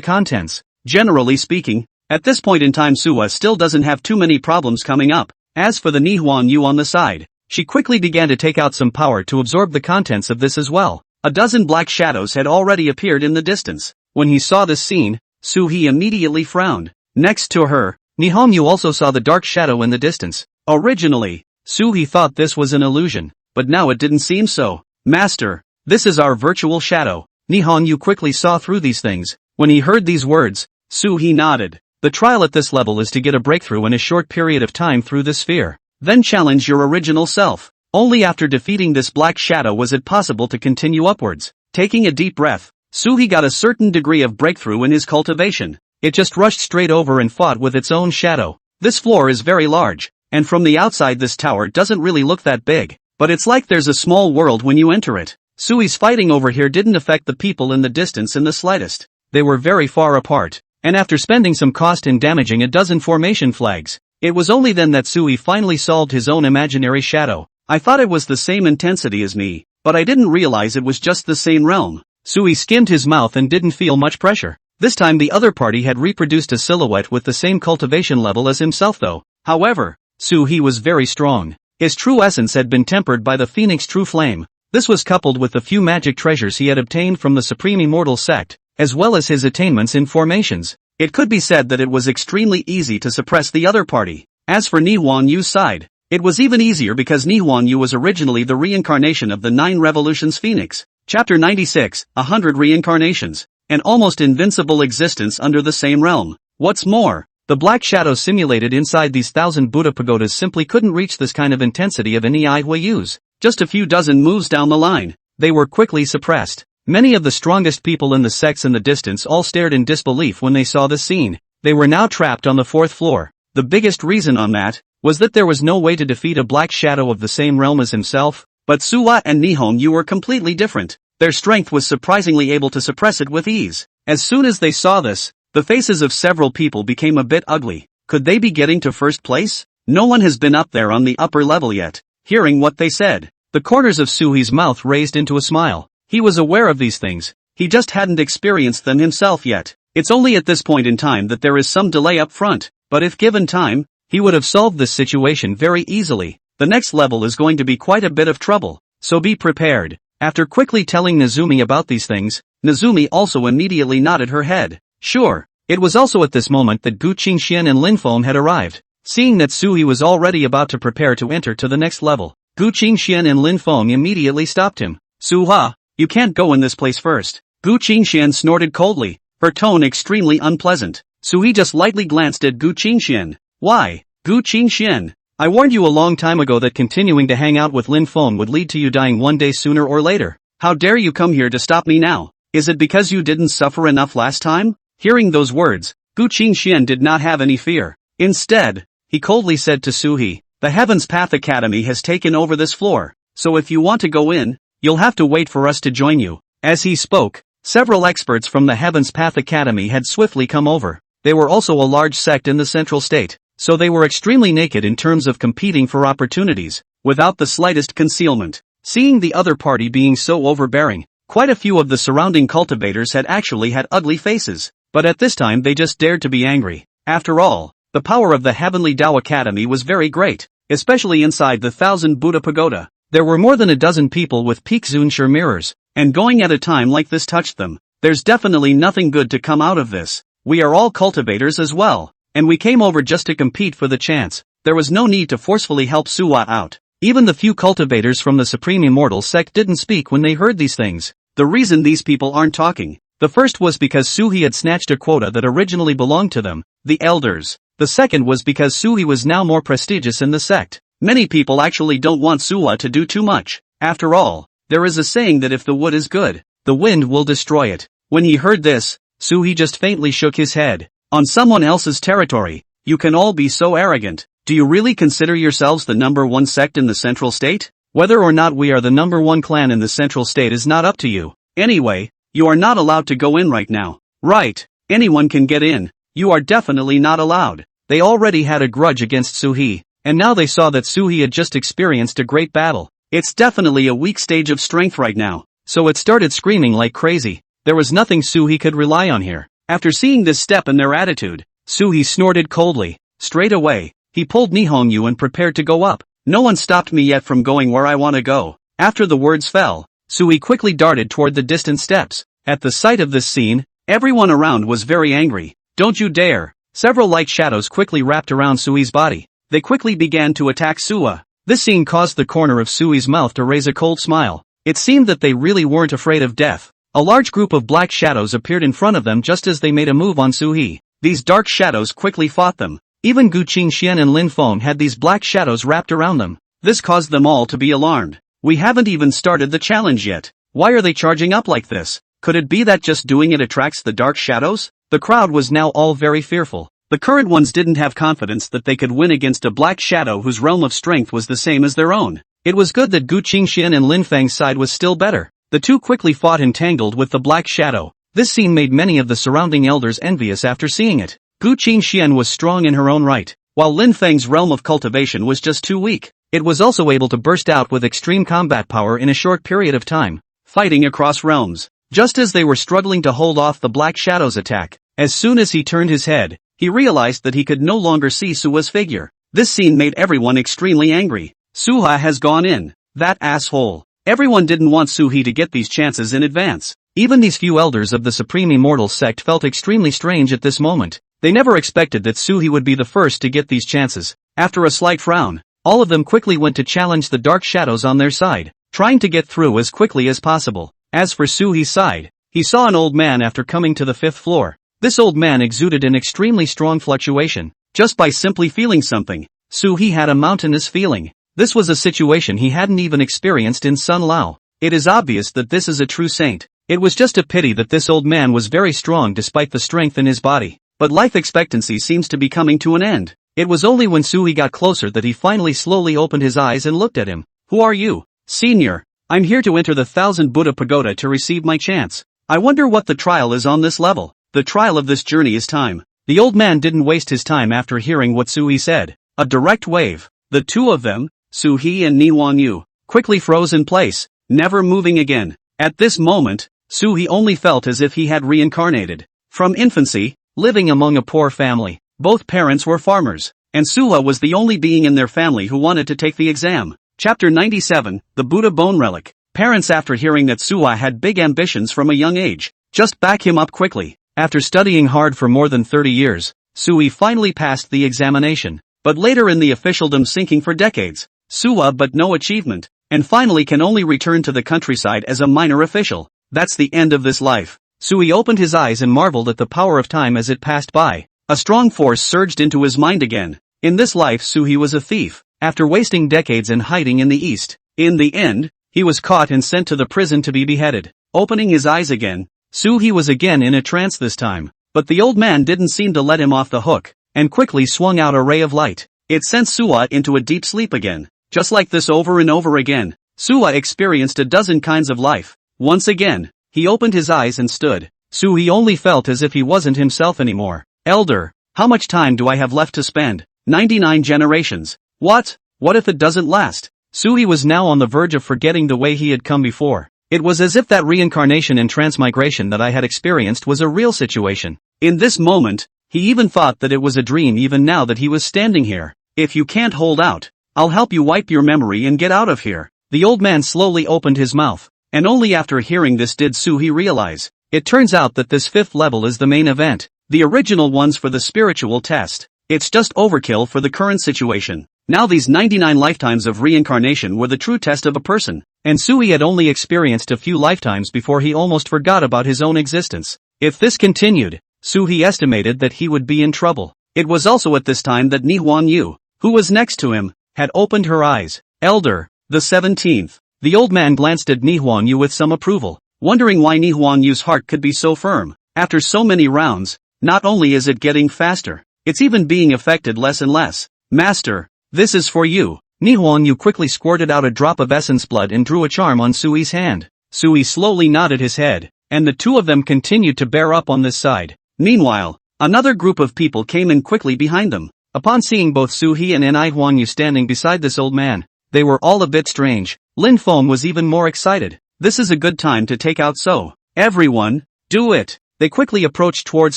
contents. Generally speaking, at this point in time Su-hee still doesn't have too many problems coming up. As for the Nihongyu on the side, she quickly began to take out some power to absorb the contents of this as well. A dozen black shadows had already appeared in the distance. When he saw this scene, Su-hee immediately frowned. Next to her, Nihongyu also saw the dark shadow in the distance. Originally, Su-hee thought this was an illusion, but now it didn't seem so. Master, this is our virtual shadow. Nihongyu quickly saw through these things. When he heard these words, Su-hee nodded. The trial at this level is to get a breakthrough in a short period of time through this sphere. Then challenge your original self. Only after defeating this black shadow was it possible to continue upwards. Taking a deep breath, Su-hee got a certain degree of breakthrough in his cultivation. It just rushed straight over and fought with its own shadow. This floor is very large, and from the outside this tower doesn't really look that big, but it's like there's a small world when you enter it. Su-hee's fighting over here didn't affect the people in the distance in the slightest. They were very far apart, and after spending some cost in damaging a dozen formation flags, it was only then that Su-hee finally solved his own imaginary shadow. I thought it was the same intensity as me, but I didn't realize it was just the same realm. Su-hee skimmed his mouth and didn't feel much pressure. This time the other party had reproduced a silhouette with the same cultivation level as himself though. However, Su-hee was very strong. His true essence had been tempered by the Phoenix True Flame. This was coupled with the few magic treasures he had obtained from the Supreme Immortal Sect, as well as his attainments in formations. It could be said that it was extremely easy to suppress the other party. As for Nihongyu's side, it was even easier because Nihongyu was originally the reincarnation of the 9 Revolutions Phoenix. Chapter 96, 100 Reincarnations. An almost invincible existence under the same realm. What's more, the black shadows simulated inside these 1,000 Buddha pagodas simply couldn't reach this kind of intensity of any Ihuayus. Just a few dozen moves down the line, they were quickly suppressed. Many of the strongest people in the sects in the distance all stared in disbelief when they saw this scene. They were now trapped on the 4th floor. The biggest reason on that was that there was no way to defeat a black shadow of the same realm as himself. But Suwa and Nihonyu were completely different. Their strength was surprisingly able to suppress it with ease. As soon as they saw this, the faces of several people became a bit ugly. Could they be getting to first place? No one has been up there on the upper level yet. Hearing what they said, the corners of Suhi's mouth raised into a smile. He was aware of these things, he just hadn't experienced them himself yet. It's only at this point in time that there is some delay up front, but if given time, he would have solved this situation very easily. The next level is going to be quite a bit of trouble, so be prepared. After quickly telling Nezumi about these things, Nezumi also immediately nodded her head. Sure. It was also at this moment that Gu Qingxian and Lin Feng had arrived. Seeing that Suhi was already about to prepare to enter to the next level, Gu Qingxian and Lin Feng immediately stopped him. Suha, you can't go in this place first. Gu Qingxian snorted coldly, her tone extremely unpleasant. Suhi just lightly glanced at Gu Qingxian. Why, Gu Qingxian? I warned you a long time ago that continuing to hang out with Lin Feng would lead to you dying one day sooner or later. How dare you come here to stop me now? Is it because you didn't suffer enough last time? Hearing those words, Gu Qingxian did not have any fear. Instead, he coldly said to Suhi, the Heaven's Path Academy has taken over this floor, so if you want to go in, you'll have to wait for us to join you. As he spoke, several experts from the Heaven's Path Academy had swiftly come over. They were also a large sect in the central state, so they were extremely naked in terms of competing for opportunities, without the slightest concealment. Seeing the other party being so overbearing, quite a few of the surrounding cultivators had actually had ugly faces, but at this time they just dared to be angry. After all, the power of the Heavenly Dao Academy was very great, especially inside the 1000 Buddha Pagoda. There were more than a dozen people with peak Zunshur mirrors, and going at a time like this touched them. There's definitely nothing good to come out of this. We are all cultivators as well, and we came over just to compete for the chance. There was no need to forcefully help Suwa out. Even the few cultivators from the Supreme Immortal Sect didn't speak when they heard these things. The reason these people aren't talking, the first was because Suhi had snatched a quota that originally belonged to them, the elders. The second was because Suhi was now more prestigious in the sect. Many people actually don't want Suwa to do too much. After all, there is a saying that if the wood is good, the wind will destroy it. When he heard this, Suhi just faintly shook his head. On someone else's territory, you can all be so arrogant. Do you really consider yourselves the number one sect in the central state? Whether or not we are the number one clan in the central state is not up to you. Anyway, you are not allowed to go in right now. Right, anyone can get in. You are definitely not allowed. They already had a grudge against Suhi, and now they saw that Suhi had just experienced a great battle. It's definitely a weak stage of strength right now, so it started screaming like crazy. There was nothing Suhi could rely on here. After seeing this step in their attitude, Suhi snorted coldly. Straight away, he pulled Nihonyu and prepared to go up. No one stopped me yet from going where I want to go. After the words fell, Suhi quickly darted toward the distant steps. At the sight of this scene, everyone around was very angry. Don't you dare! Several light shadows quickly wrapped around Sui's body. They quickly began to attack Suwa. This scene caused the corner of Sui's mouth to raise a cold smile. It seemed that they really weren't afraid of death. A large group of black shadows appeared in front of them just as they made a move on Suhi. These dark shadows quickly fought them. Even Gu Qingxian and Lin Feng had these black shadows wrapped around them. This caused them all to be alarmed. We haven't even started the challenge yet. Why are they charging up like this? Could it be that just doing it attracts the dark shadows? The crowd was now all very fearful. The current ones didn't have confidence that they could win against a black shadow whose realm of strength was the same as their own. It was good that Gu Qingxian and Lin Feng's side was still better. The two quickly fought entangled with the black shadow. This scene made many of the surrounding elders envious after seeing it. Gu Qingxian was strong in her own right, while Lin Feng's realm of cultivation was just too weak. It was also able to burst out with extreme combat power in a short period of time, fighting across realms. Just as they were struggling to hold off the Black Shadow's attack, as soon as he turned his head, he realized that he could no longer see Suwa's figure. This scene made everyone extremely angry. Suha has gone in. That asshole. Everyone didn't want Suhi to get these chances in advance. Even these few elders of the Supreme Immortal Sect felt extremely strange at this moment. They never expected that Suhi would be the first to get these chances. After a slight frown, all of them quickly went to challenge the dark shadows on their side, trying to get through as quickly as possible. As for Suhi's side, he saw an old man after coming to the 5th floor. This old man exuded an extremely strong fluctuation. Just by simply feeling something, Suhi had a mountainous feeling. This was a situation he hadn't even experienced in Sun Lao. It is obvious that this is a true saint. It was just a pity that this old man was very strong despite the strength in his body. But life expectancy seems to be coming to an end. It was only when Suhi got closer that he finally slowly opened his eyes and looked at him. Who are you? Senior, I'm here to enter the 1000 Buddha Pagoda to receive my chance. I wonder what the trial is on this level. The trial of this journey is time. The old man didn't waste his time after hearing what Suhi said. A direct wave. The two of them, Suhi and Nihwan Yu, quickly froze in place, never moving again. At this moment, Suhi only felt as if he had reincarnated. From infancy, living among a poor family, both parents were farmers, and Suha was the only being in their family who wanted to take the exam. Chapter 97, The Buddha Bone Relic. Parents, after hearing that Suha had big ambitions from a young age, just back him up quickly. After studying hard for more than 30 years, Suhi finally passed the examination, but later in the officialdom sinking for decades, Suha but no achievement, and finally can only return to the countryside as a minor official. That's the end of this life. Suhi opened his eyes and marveled at the power of time as it passed by. A strong force surged into his mind again. In this life Suhi was a thief, after wasting decades in hiding in the East. In the end, he was caught and sent to the prison to be beheaded. Opening his eyes again, Suhi was again in a trance this time, but the old man didn't seem to let him off the hook, and quickly swung out a ray of light. It sent Suha into a deep sleep again. Just like this over and over again, Suha experienced a dozen kinds of life. Once again, he opened his eyes and stood. Suhi only felt as if he wasn't himself anymore. Elder, how much time do I have left to spend? 99 generations. What if it doesn't last? Suhi was now on the verge of forgetting the way he had come before. It was as if that reincarnation and transmigration that I had experienced was a real situation. In this moment, he even thought that it was a dream even now that he was standing here. If you can't hold out, I'll help you wipe your memory and get out of here. The old man slowly opened his mouth, and only after hearing this did Suhi realize. It turns out that this 5th level is the main event, the original ones for the spiritual test. It's just overkill for the current situation. Now these 99 lifetimes of reincarnation were the true test of a person, and Suhi had only experienced a few lifetimes before he almost forgot about his own existence. If this continued, Suhi estimated that he would be in trouble. It was also at this time that Nihwan Yu, who was next to him, had opened her eyes. Elder, the 17th. The old man glanced at Nihwan Yu with some approval, wondering why Nihwan Yu's heart could be so firm. After so many rounds, not only is it getting faster, it's even being affected less and less. Master, this is for you. Nihwan Yu quickly squirted out a drop of essence blood and drew a charm on Sui's hand. Sui slowly nodded his head, and the two of them continued to bear up on this side. Meanwhile, another group of people came in quickly behind them. Upon seeing both Suhi and Nihwan Yu standing beside this old man, they were all a bit strange. Lin Feng was even more excited. This is a good time to take out So. Everyone, do it. They quickly approached towards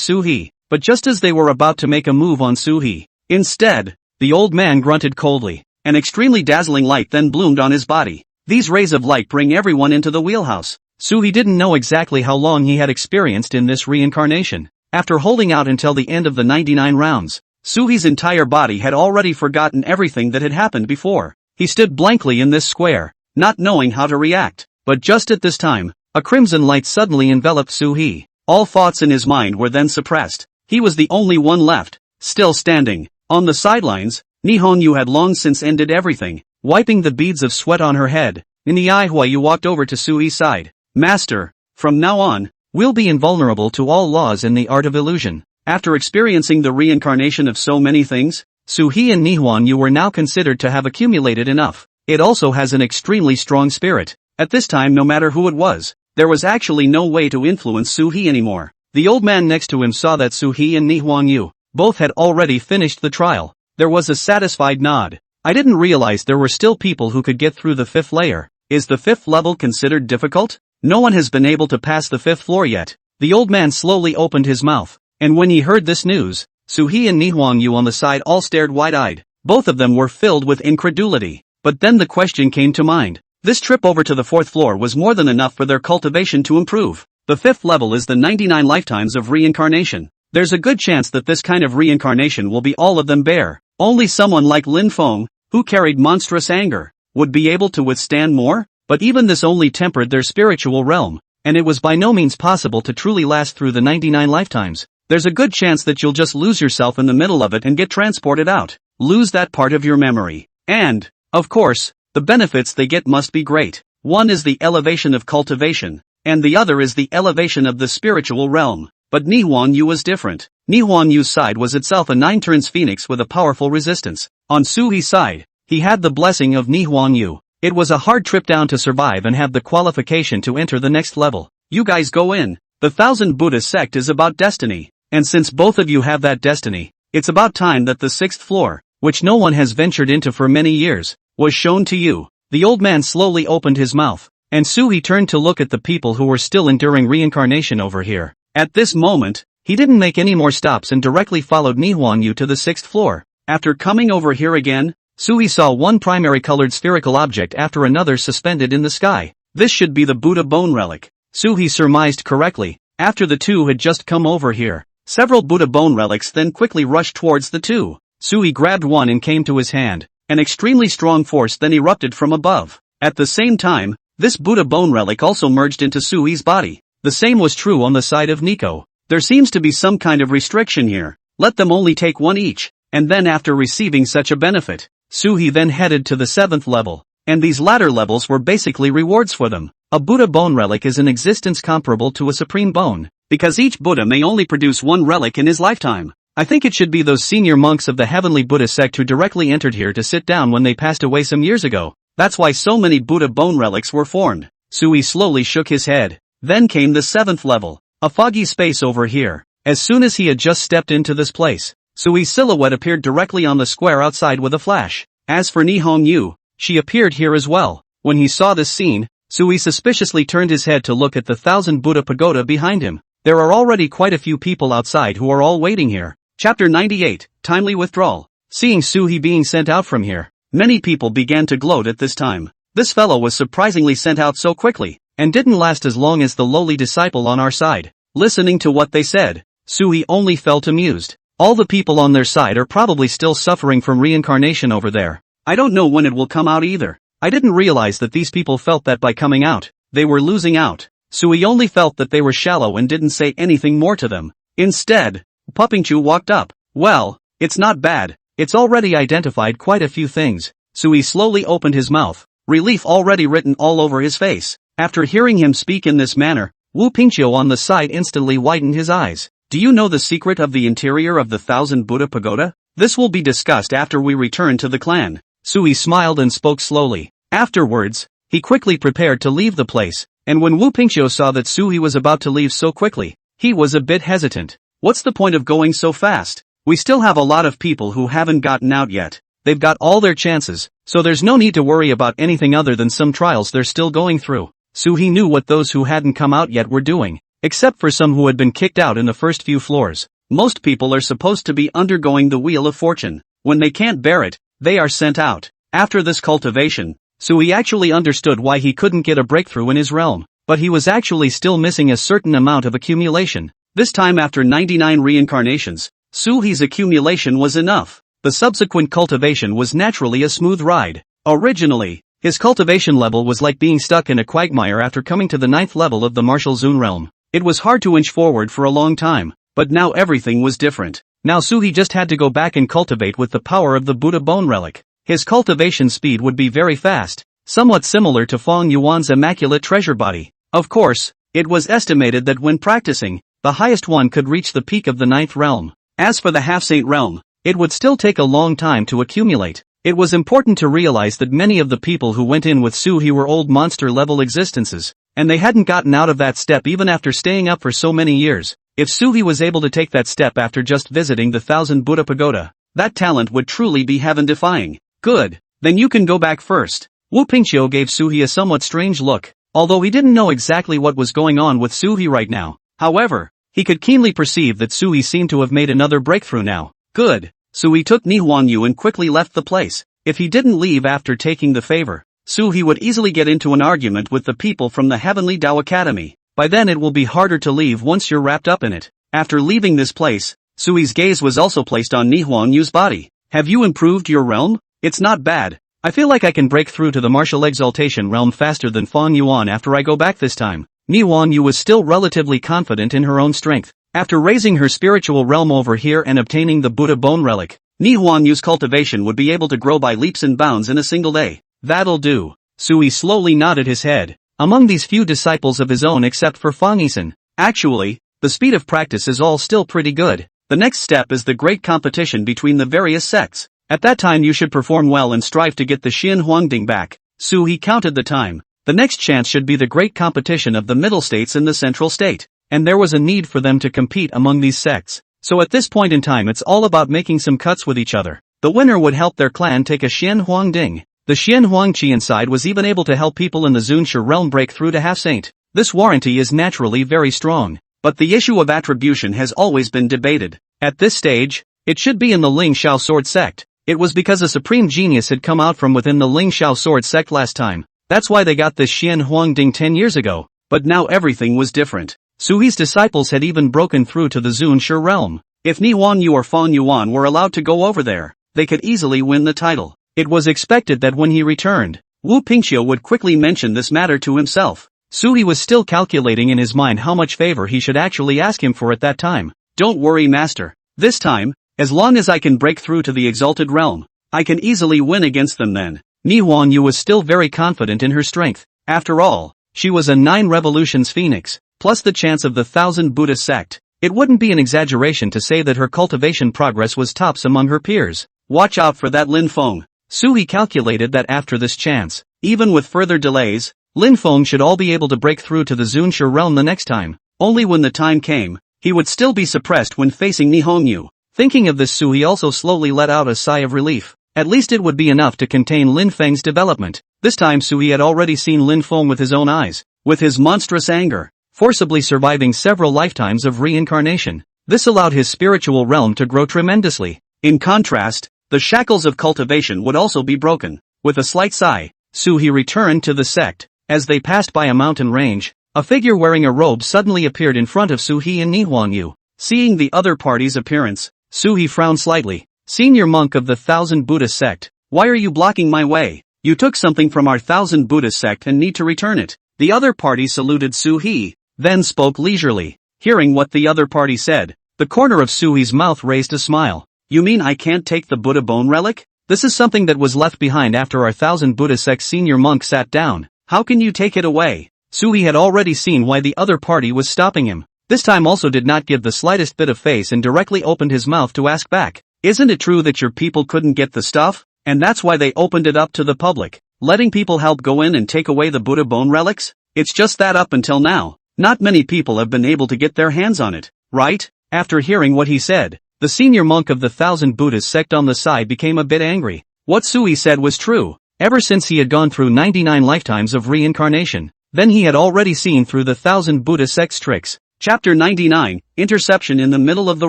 Suhi, but just as they were about to make a move on Suhi, instead, the old man grunted coldly. An extremely dazzling light then bloomed on his body. These rays of light bring everyone into the wheelhouse. Suhi didn't know exactly how long he had experienced in this reincarnation. After holding out until the end of the 99 rounds, Suhi's entire body had already forgotten everything that had happened before. He stood blankly in this square, not knowing how to react. But just at this time, a crimson light suddenly enveloped Suhi. All thoughts in his mind were then suppressed. He was the only one left, still standing. On the sidelines, Nihon Yu had long since ended everything, wiping the beads of sweat on her head. Manhwa Yu walked over to Sui's side. Master, from now on, we'll be invulnerable to all laws in the art of illusion. After experiencing the reincarnation of so many things, Suhi and Nihwan Yu were now considered to have accumulated enough. It also has an extremely strong spirit. At this time, no matter who it was, there was actually no way to influence Suhi anymore. The old man next to him saw that Suhi and Nihwan Yu both had already finished the trial. There was a satisfied nod. I didn't realize there were still people who could get through the 5th layer. Is the 5th level considered difficult? No one has been able to pass the 5th floor yet. The old man slowly opened his mouth, and when he heard this news, Suhi and Nihwan Yu on the side all stared wide-eyed. Both of them were filled with incredulity. But then the question came to mind. This trip over to the 4th floor was more than enough for their cultivation to improve. The 5th level is the 99 lifetimes of reincarnation. There's a good chance that this kind of reincarnation will be all of them bare. Only someone like Lin Feng, who carried monstrous anger, would be able to withstand more. But even this only tempered their spiritual realm, and it was by no means possible to truly last through the 99 lifetimes. There's a good chance that you'll just lose yourself in the middle of it and get transported out. Lose that part of your memory. And, of course, the benefits they get must be great. One is the elevation of cultivation, and the other is the elevation of the spiritual realm. But Nihwan Yu was different. Nihwan Yu's side was itself a 9 turns phoenix with a powerful resistance. On Suhi's side, he had the blessing of Nihwan Yu. It was a hard trip down to survive and have the qualification to enter the next level. You guys go in. The 1000 Buddha sect is about destiny. And since both of you have that destiny, it's about time that the 6th floor, which no one has ventured into for many years, was shown to you. The old man slowly opened his mouth, and Suhi turned to look at the people who were still enduring reincarnation over here. At this moment, he didn't make any more stops and directly followed Nihonyu to the 6th floor. After coming over here again, Suhi saw one primary colored spherical object after another suspended in the sky. This should be the Buddha bone relic. Suhi surmised correctly. After the two had just come over here, several Buddha bone relics then quickly rushed towards the two. Suhi grabbed one and came to his hand. An extremely strong force then erupted from above. At the same time, this Buddha bone relic also merged into Suhi's body. The same was true on the side of Nico. There seems to be some kind of restriction here. Let them only take one each, and then after receiving such a benefit, Suhi then headed to the 7th level, and these latter levels were basically rewards for them. A Buddha bone relic is an existence comparable to a supreme bone, because each Buddha may only produce one relic in his lifetime. I think it should be those senior monks of the Heavenly Buddha sect who directly entered here to sit down when they passed away some years ago. That's why so many Buddha bone relics were formed. Suhi slowly shook his head. Then came the 7th level. A foggy space over here. As soon as he had just stepped into this place, Sui's silhouette appeared directly on the square outside with a flash. As for Nihonyu, she appeared here as well. When he saw this scene, Sui suspiciously turned his head to look at the 1000 Buddha pagoda behind him. There are already quite a few people outside who are all waiting here. Chapter 98, Timely Withdrawal. Seeing Suhi being sent out from here, many people began to gloat at this time. This fellow was surprisingly sent out so quickly, and didn't last as long as the lowly disciple on our side. Listening to what they said, Suhi only felt amused. All the people on their side are probably still suffering from reincarnation over there. I don't know when it will come out either. I didn't realize that these people felt that by coming out, they were losing out. Sui only felt that they were shallow and didn't say anything more to them. Instead, Puppingchu walked up. Well, it's not bad. It's already identified quite a few things. Sui slowly opened his mouth, relief already written all over his face. After hearing him speak in this manner, Wu Pingqiu on the side instantly widened his eyes. Do you know the secret of the interior of the 1000 Buddha pagoda? This will be discussed after we return to the clan. Sui smiled and spoke slowly. Afterwards, he quickly prepared to leave the place, and when Wu Pingqiu saw that Sui was about to leave so quickly, he was a bit hesitant. What's the point of going so fast? We still have a lot of people who haven't gotten out yet. They've got all their chances, so there's no need to worry about anything other than some trials they're still going through. Suhi knew what those who hadn't come out yet were doing, except for some who had been kicked out in the first few floors. Most people are supposed to be undergoing the Wheel of Fortune. When they can't bear it, they are sent out. After this cultivation, Sui actually understood why he couldn't get a breakthrough in his realm, but he was actually still missing a certain amount of accumulation. This time after 99 reincarnations, Suhi's accumulation was enough. The subsequent cultivation was naturally a smooth ride. Originally, his cultivation level was like being stuck in a quagmire after coming to the 9th level of the Martial Zune realm. It was hard to inch forward for a long time, but now everything was different. Now Suhi just had to go back and cultivate with the power of the Buddha bone relic. His cultivation speed would be very fast, somewhat similar to Fong Yuan's immaculate treasure body. Of course, it was estimated that when practicing, the highest one could reach the peak of the 9th realm. As for the half-saint realm, it would still take a long time to accumulate. It was important to realize that many of the people who went in with Suhi were old monster-level existences, and they hadn't gotten out of that step even after staying up for so many years. If Suhi was able to take that step after just visiting the 1000 Buddha pagoda, that talent would truly be heaven-defying. Good, then you can go back first. Wu Pingqiu gave Suhi a somewhat strange look, although he didn't know exactly what was going on with Suhi right now. However, he could keenly perceive that Suhi seemed to have made another breakthrough now. Good. Sui took Nihonyu and quickly left the place. If he didn't leave after taking the favor, Suhi would easily get into an argument with the people from the Heavenly Dao Academy. By then it will be harder to leave once you're wrapped up in it. After leaving this place, Sui's gaze was also placed on Nihonyu's body. Have you improved your realm? It's not bad. I feel like I can break through to the martial exaltation realm faster than Fong Yuan after I go back this time. Nihonyu was still relatively confident in her own strength. After raising her spiritual realm over here and obtaining the Buddha bone relic, Nihonyu's cultivation would be able to grow by leaps and bounds in a single day. That'll do. Sui slowly nodded his head. Among these few disciples of his own except for Fong Yisan, actually, the speed of practice is all still pretty good. The next step is the great competition between the various sects. At that time you should perform well and strive to get the Xin Huangding back. He counted the time. The next chance should be the great competition of the middle states in the central state. And there was a need for them to compete among these sects. So at this point in time it's all about making some cuts with each other. The winner would help their clan take a Xian Huang Ding. The Xian Huang Qian side was even able to help people in the Zunshi realm break through to half-saint. This warranty is naturally very strong. But the issue of attribution has always been debated. At this stage, it should be in the Ling Xiao Sword sect. It was because a supreme genius had come out from within the Ling Xiao Sword sect last time. That's why they got this Xian Huang Ding 10 years ago. But now everything was different. Sui's disciples had even broken through to the Zunshi realm. If Ni Huangyu or Fong Yuan were allowed to go over there, they could easily win the title. It was expected that when he returned, Wu Pingxiu would quickly mention this matter to himself. Sui was still calculating in his mind how much favor he should actually ask him for at that time. Don't worry, master. This time, as long as I can break through to the exalted realm, I can easily win against them then. Ni Huangyu was still very confident in her strength. After all, she was a 9 revolutions phoenix, plus the chance of the 1,000 Buddha sect. It wouldn't be an exaggeration to say that her cultivation progress was tops among her peers. Watch out for that Lin Feng. Sui calculated that after this chance, even with further delays, Lin Feng should all be able to break through to the Zunshi realm the next time. Only when the time came, he would still be suppressed when facing Ni Hongyu. Thinking of this, Sui also slowly let out a sigh of relief. At least it would be enough to contain Lin Feng's development. This time Sui had already seen Lin Feng with his own eyes, with his monstrous anger, forcibly surviving several lifetimes of reincarnation. This allowed his spiritual realm to grow tremendously. In contrast, the shackles of cultivation would also be broken. With a slight sigh, Sui returned to the sect. As they passed by a mountain range, a figure wearing a robe suddenly appeared in front of Sui and Ni Huangyu. Seeing the other party's appearance, Sui frowned slightly. Senior monk of the 1,000 Buddha sect, why are you blocking my way? You took something from our 1,000 Buddha sect and need to return it. The other party saluted Sui, then spoke leisurely. Hearing what the other party said, the corner of Sui's mouth raised a smile. You mean I can't take the Buddha bone relic? This is something that was left behind after our 1,000 Buddha sect senior monk sat down. How can you take it away? Sui had already seen why the other party was stopping him. This time also did not give the slightest bit of face and directly opened his mouth to ask back. Isn't it true that your people couldn't get the stuff? And that's why they opened it up to the public, letting people help go in and take away the Buddha bone relics? It's just that up until now, not many people have been able to get their hands on it, right? After hearing what he said, the senior monk of the 1,000 Buddhist sect on the side became a bit angry. What Sui said was true. Ever since he had gone through 99 lifetimes of reincarnation, then he had already seen through the 1,000 Buddha sect's tricks. Chapter 99, Interception in the Middle of the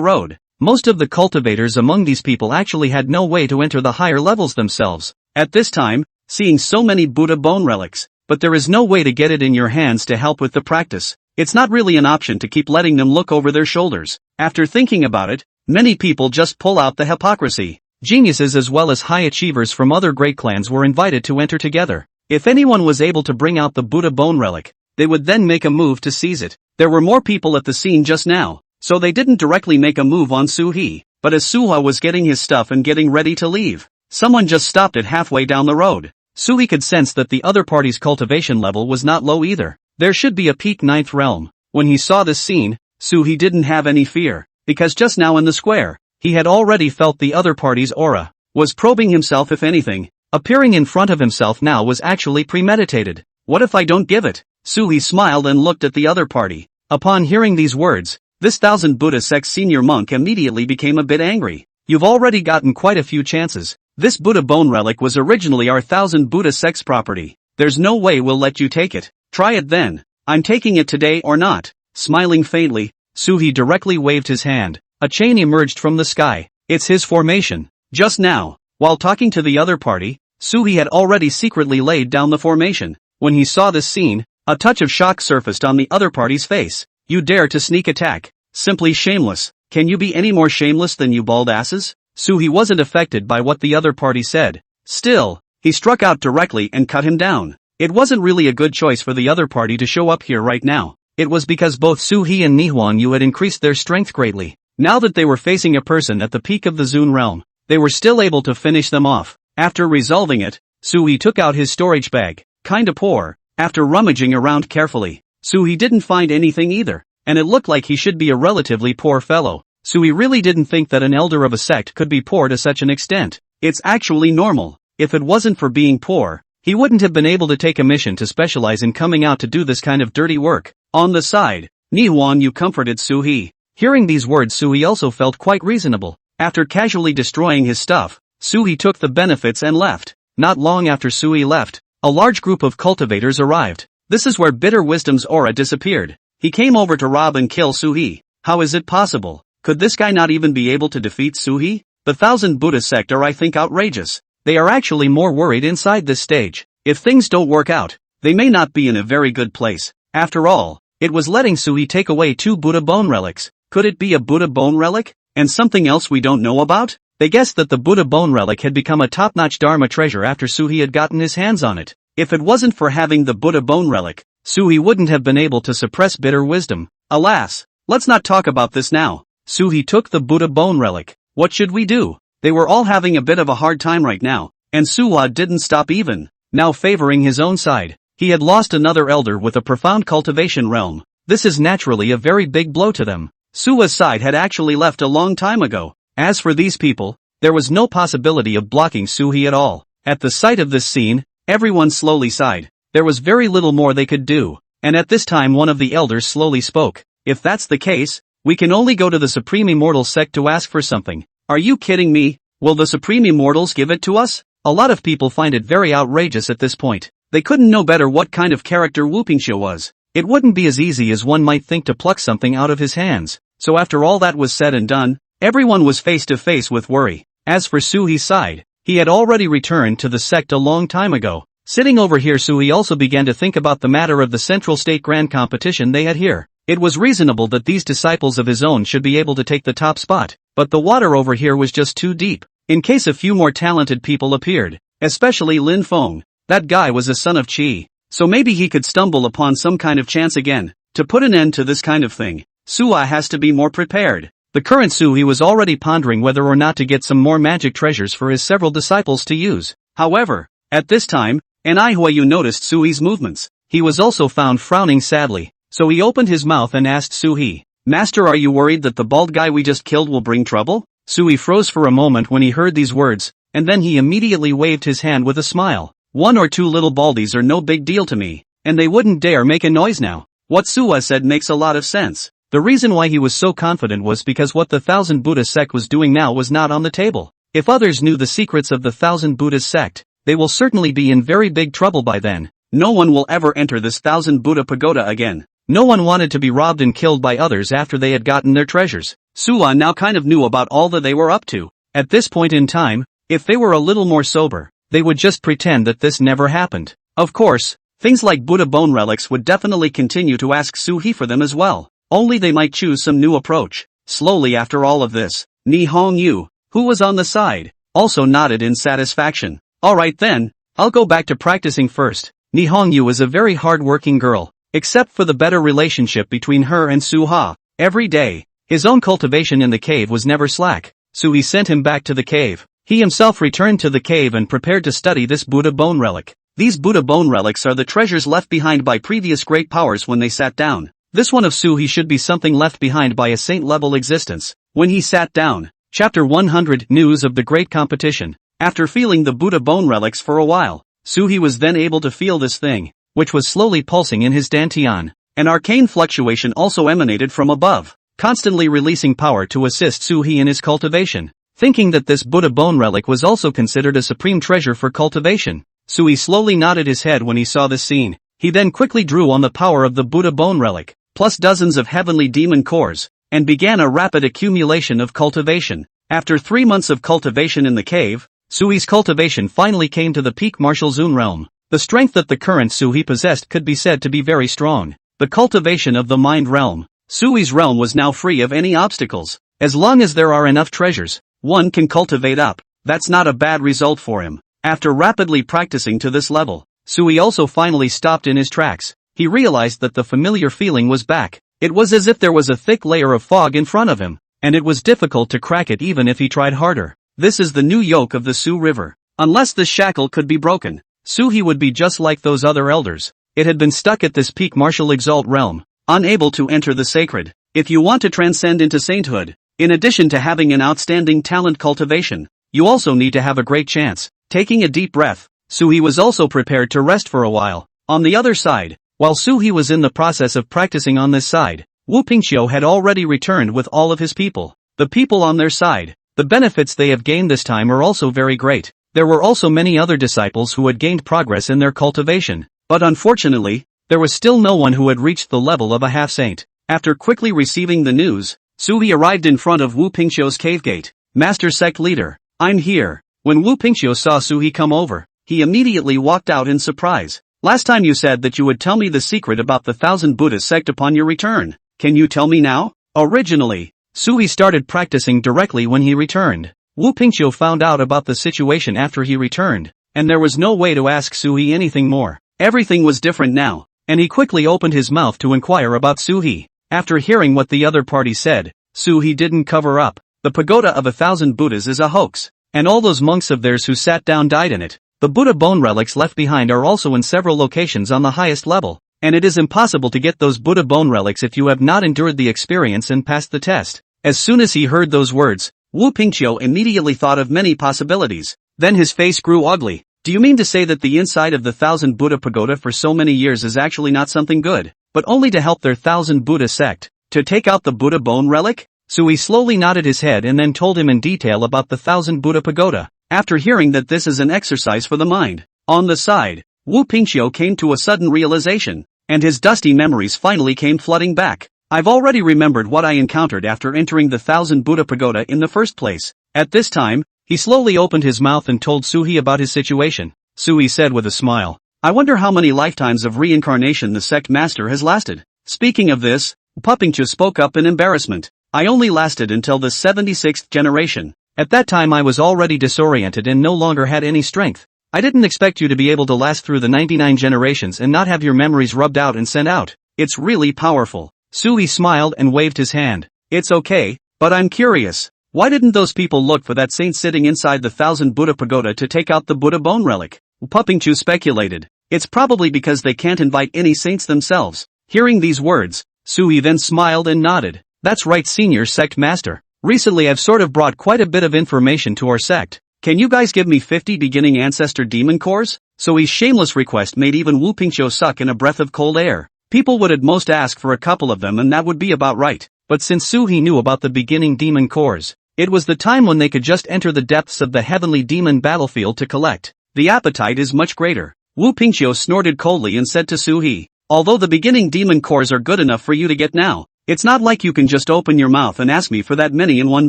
Road. Most of the cultivators among these people actually had no way to enter the higher levels themselves. At this time, seeing so many Buddha bone relics, but there is no way to get it in your hands to help with the practice. It's not really an option to keep letting them look over their shoulders. After thinking about it, many people just pull out the hypocrisy. Geniuses as well as high achievers from other great clans were invited to enter together. If anyone was able to bring out the Buddha bone relic, they would then make a move to seize it. There were more people at the scene just now, so they didn't directly make a move on Sui. But as Suha was getting his stuff and getting ready to leave, someone just stopped it halfway down the road. Sui could sense that the other party's cultivation level was not low either. There should be a peak 9th realm. When he saw this scene, Sui didn't have any fear, because just now in the square, he had already felt the other party's aura, was probing himself if anything. Appearing in front of himself now was actually premeditated. What if I don't give it? Sui smiled and looked at the other party. Upon hearing these words, this 1,000 Buddha sect senior monk immediately became a bit angry. You've already gotten quite a few chances. This Buddha bone relic was originally our 1,000 Buddha sect's property. There's no way we'll let you take it. Try it then. I'm taking it today or not. Smiling faintly, Sui directly waved his hand. A chain emerged from the sky. It's his formation. Just now, while talking to the other party, Sui had already secretly laid down the formation. When he saw this scene, a touch of shock surfaced on the other party's face. You dare to sneak attack? Simply shameless. Can you be any more shameless than you bald asses? Sui wasn't affected by what the other party said. Still, he struck out directly and cut him down. It wasn't really a good choice for the other party to show up here right now. It was because both Sui and Ni Huangyu had increased their strength greatly. Now that they were facing a person at the peak of the Zun realm, they were still able to finish them off. After resolving it, Sui took out his storage bag. Kinda poor. After rummaging around carefully, Sui didn't find anything either, and it looked like he should be a relatively poor fellow. Sui really didn't think that an elder of a sect could be poor to such an extent. It's actually normal. If it wasn't for being poor, he wouldn't have been able to take a mission to specialize in coming out to do this kind of dirty work. On the side, Ni Huang Yu comforted Su-hee. Hearing these words, Su-hee also felt quite reasonable. After casually destroying his stuff, Su-hee took the benefits and left. Not long after Su-hee left, a large group of cultivators arrived. This is where Bitter Wisdom's aura disappeared. He came over to rob and kill Su-hee. How is it possible? Could this guy not even be able to defeat Su-hee? The 1000 Buddha sect are, I think, outrageous. They are actually more worried inside this stage. If things don't work out, they may not be in a very good place. After all, it was letting Su-hee take away 2 Buddha bone relics. Could it be a Buddha bone relic? And something else we don't know about? They guessed that the Buddha bone relic had become a top-notch Dharma treasure after Su-hee had gotten his hands on it. If it wasn't for having the Buddha bone relic, Su-hee wouldn't have been able to suppress Bitter Wisdom. Alas, let's not talk about this now. Su-hee took the Buddha bone relic. What should we do? They were all having a bit of a hard time right now, and Su-hee didn't stop even. Now favoring his own side, he had lost another elder with a profound cultivation realm. This is naturally a very big blow to them. Su-hee's side had actually left a long time ago. As for these people, there was no possibility of blocking Su-hee at all. At the sight of this scene, everyone slowly sighed. There was very little more they could do, and at this time one of the elders slowly spoke. If that's the case, we can only go to the Supreme Immortal Sect to ask for something. Are you kidding me? Will the Supreme Immortals give it to us? A lot of people find it very outrageous at this point. They couldn't know better what kind of character Wu Pingxia was. It wouldn't be as easy as one might think to pluck something out of his hands. So after all that was said and done, everyone was face to face with worry. As for Su-hee's side, he had already returned to the sect a long time ago. Sitting over here, Su-hee also began to think about the matter of the Central State Grand Competition they had here. It was reasonable that these disciples of his own should be able to take the top spot, but the water over here was just too deep. In case a few more talented people appeared, especially Lin Feng, that guy was a son of Qi, so maybe he could stumble upon some kind of chance again. To put an end to this kind of thing, Su-hee has to be more prepared. The current Su-hee was already pondering whether or not to get some more magic treasures for his several disciples to use. However, at this time, Manhwa noticed Su-hee's movements. He was also found frowning sadly, so he opened his mouth and asked Su-hee, "Master, are you worried that the bald guy we just killed will bring trouble?" Su-hee froze for a moment when he heard these words, and then he immediately waved his hand with a smile. 1 or 2 little baldies are no big deal to me, and they wouldn't dare make a noise now. What Su-hee said makes a lot of sense. The reason why he was so confident was because what the 1000 Buddha sect was doing now was not on the table. If others knew the secrets of the 1000 Buddha sect, they will certainly be in very big trouble by then. No one will ever enter this 1000 Buddha pagoda again. No one wanted to be robbed and killed by others after they had gotten their treasures. Su-hee now kind of knew about all that they were up to. At this point in time, if they were a little more sober, they would just pretend that this never happened. Of course, things like Buddha bone relics would definitely continue to ask Su-hee for them as well. Only they might choose some new approach. Slowly after all of this, Ni Huang Yu, who was on the side, also nodded in satisfaction. Alright then, I'll go back to practicing first. Ni Huang Yu is a very hard-working girl, except for the better relationship between her and Su-hee. Every day, his own cultivation in the cave was never slack, so he sent him back to the cave. He himself returned to the cave and prepared to study this Buddha bone relic. These Buddha bone relics are the treasures left behind by previous great powers when they sat down. This one of Su-hee should be something left behind by a saint-level existence. When he sat down, Chapter 100 News of the Great Competition. After feeling the Buddha bone relics for a while, Su-hee was then able to feel this thing, which was slowly pulsing in his dantian. An arcane fluctuation also emanated from above, constantly releasing power to assist Su-hee in his cultivation. Thinking that this Buddha bone relic was also considered a supreme treasure for cultivation, Su-hee slowly nodded his head when he saw this scene. He then quickly drew on the power of the Buddha bone relic, plus dozens of heavenly demon cores, and began a rapid accumulation of cultivation. After 3 months of cultivation in the cave, Su-hee's cultivation finally came to the peak martial zone realm. The strength that the current Su-hee possessed could be said to be very strong. The cultivation of the mind realm. Su-hee's realm was now free of any obstacles. As long as there are enough treasures, one can cultivate up. That's not a bad result for him. After rapidly practicing to this level, Su-hee also finally stopped in his tracks. He realized that the familiar feeling was back. It was as if there was a thick layer of fog in front of him, and it was difficult to crack it even if he tried harder. This is the new yoke of the Su River. Unless this shackle could be broken, Su-hee would be just like those other elders. It had been stuck at this peak martial exalt realm, unable to enter the sacred. If you want to transcend into sainthood, in addition to having an outstanding talent cultivation, you also need to have a great chance. Taking a deep breath, Suhi was also prepared to rest for a while. On the other side, while Suhi was in the process of practicing on this side, Wu Pingqiu had already returned with all of his people. The people on their side, the benefits they have gained this time are also very great. There were also many other disciples who had gained progress in their cultivation, but unfortunately, there was still no one who had reached the level of a half-saint. After quickly receiving the news, Suhi arrived in front of Wu Pingqiu's cave gate. Master Sect Leader, I'm here. When Wu Pingqiu saw Suhi come over, he immediately walked out in surprise. Last time you said that you would tell me the secret about the 1000 Buddhist sect upon your return. Can you tell me now? Originally, Suhi started practicing directly when he returned. Wu Pingqiu found out about the situation after he returned, and there was no way to ask Suhi anything more. Everything was different now, and he quickly opened his mouth to inquire about Suhi. After hearing what the other party said, Suhi didn't cover up. The pagoda of 1000 Buddhas is a hoax, and all those monks of theirs who sat down died in it. The Buddha bone relics left behind are also in several locations on the highest level, and it is impossible to get those Buddha bone relics if you have not endured the experience and passed the test. As soon as he heard those words, Wu Pingqiu immediately thought of many possibilities. Then his face grew ugly. Do you mean to say that the inside of the 1000 Buddha pagoda for so many years is actually not something good, but only to help their 1000 Buddha sect? To take out the Buddha bone relic? Suhi slowly nodded his head and then told him in detail about the 1000 Buddha pagoda. After hearing that this is an exercise for the mind, on the side, Wu Pingqiu came to a sudden realization, and his dusty memories finally came flooding back. I've already remembered what I encountered after entering the 1000 Buddha pagoda in the first place. At this time, he slowly opened his mouth and told Suhi about his situation. Suhi said with a smile, I wonder how many lifetimes of reincarnation the sect master has lasted. Speaking of this, Wu Pingqiu spoke up in embarrassment. I only lasted until the 76th generation. At that time I was already disoriented and no longer had any strength. I didn't expect you to be able to last through the 99 generations and not have your memories rubbed out and sent out. It's really powerful. Suhi smiled and waved his hand. It's okay, but I'm curious. Why didn't those people look for that saint sitting inside the 1000 Buddha pagoda to take out the Buddha bone relic? Wu Pingqiu speculated. It's probably because they can't invite any saints themselves. Hearing these words, Suhi then smiled and nodded. That's right, senior sect master. Recently I've sort of brought quite a bit of information to our sect. Can you guys give me 50 beginning ancestor demon cores? Suhi's shameless request made even Wu Pingqiu suck in a breath of cold air. People would at most ask for a couple of them and that would be about right. But since Suhi knew about the beginning demon cores, it was the time when they could just enter the depths of the heavenly demon battlefield to collect. The appetite is much greater. Wu Pingqiu snorted coldly and said to Suhi, although the beginning demon cores are good enough for you to get now, it's not like you can just open your mouth and ask me for that many in one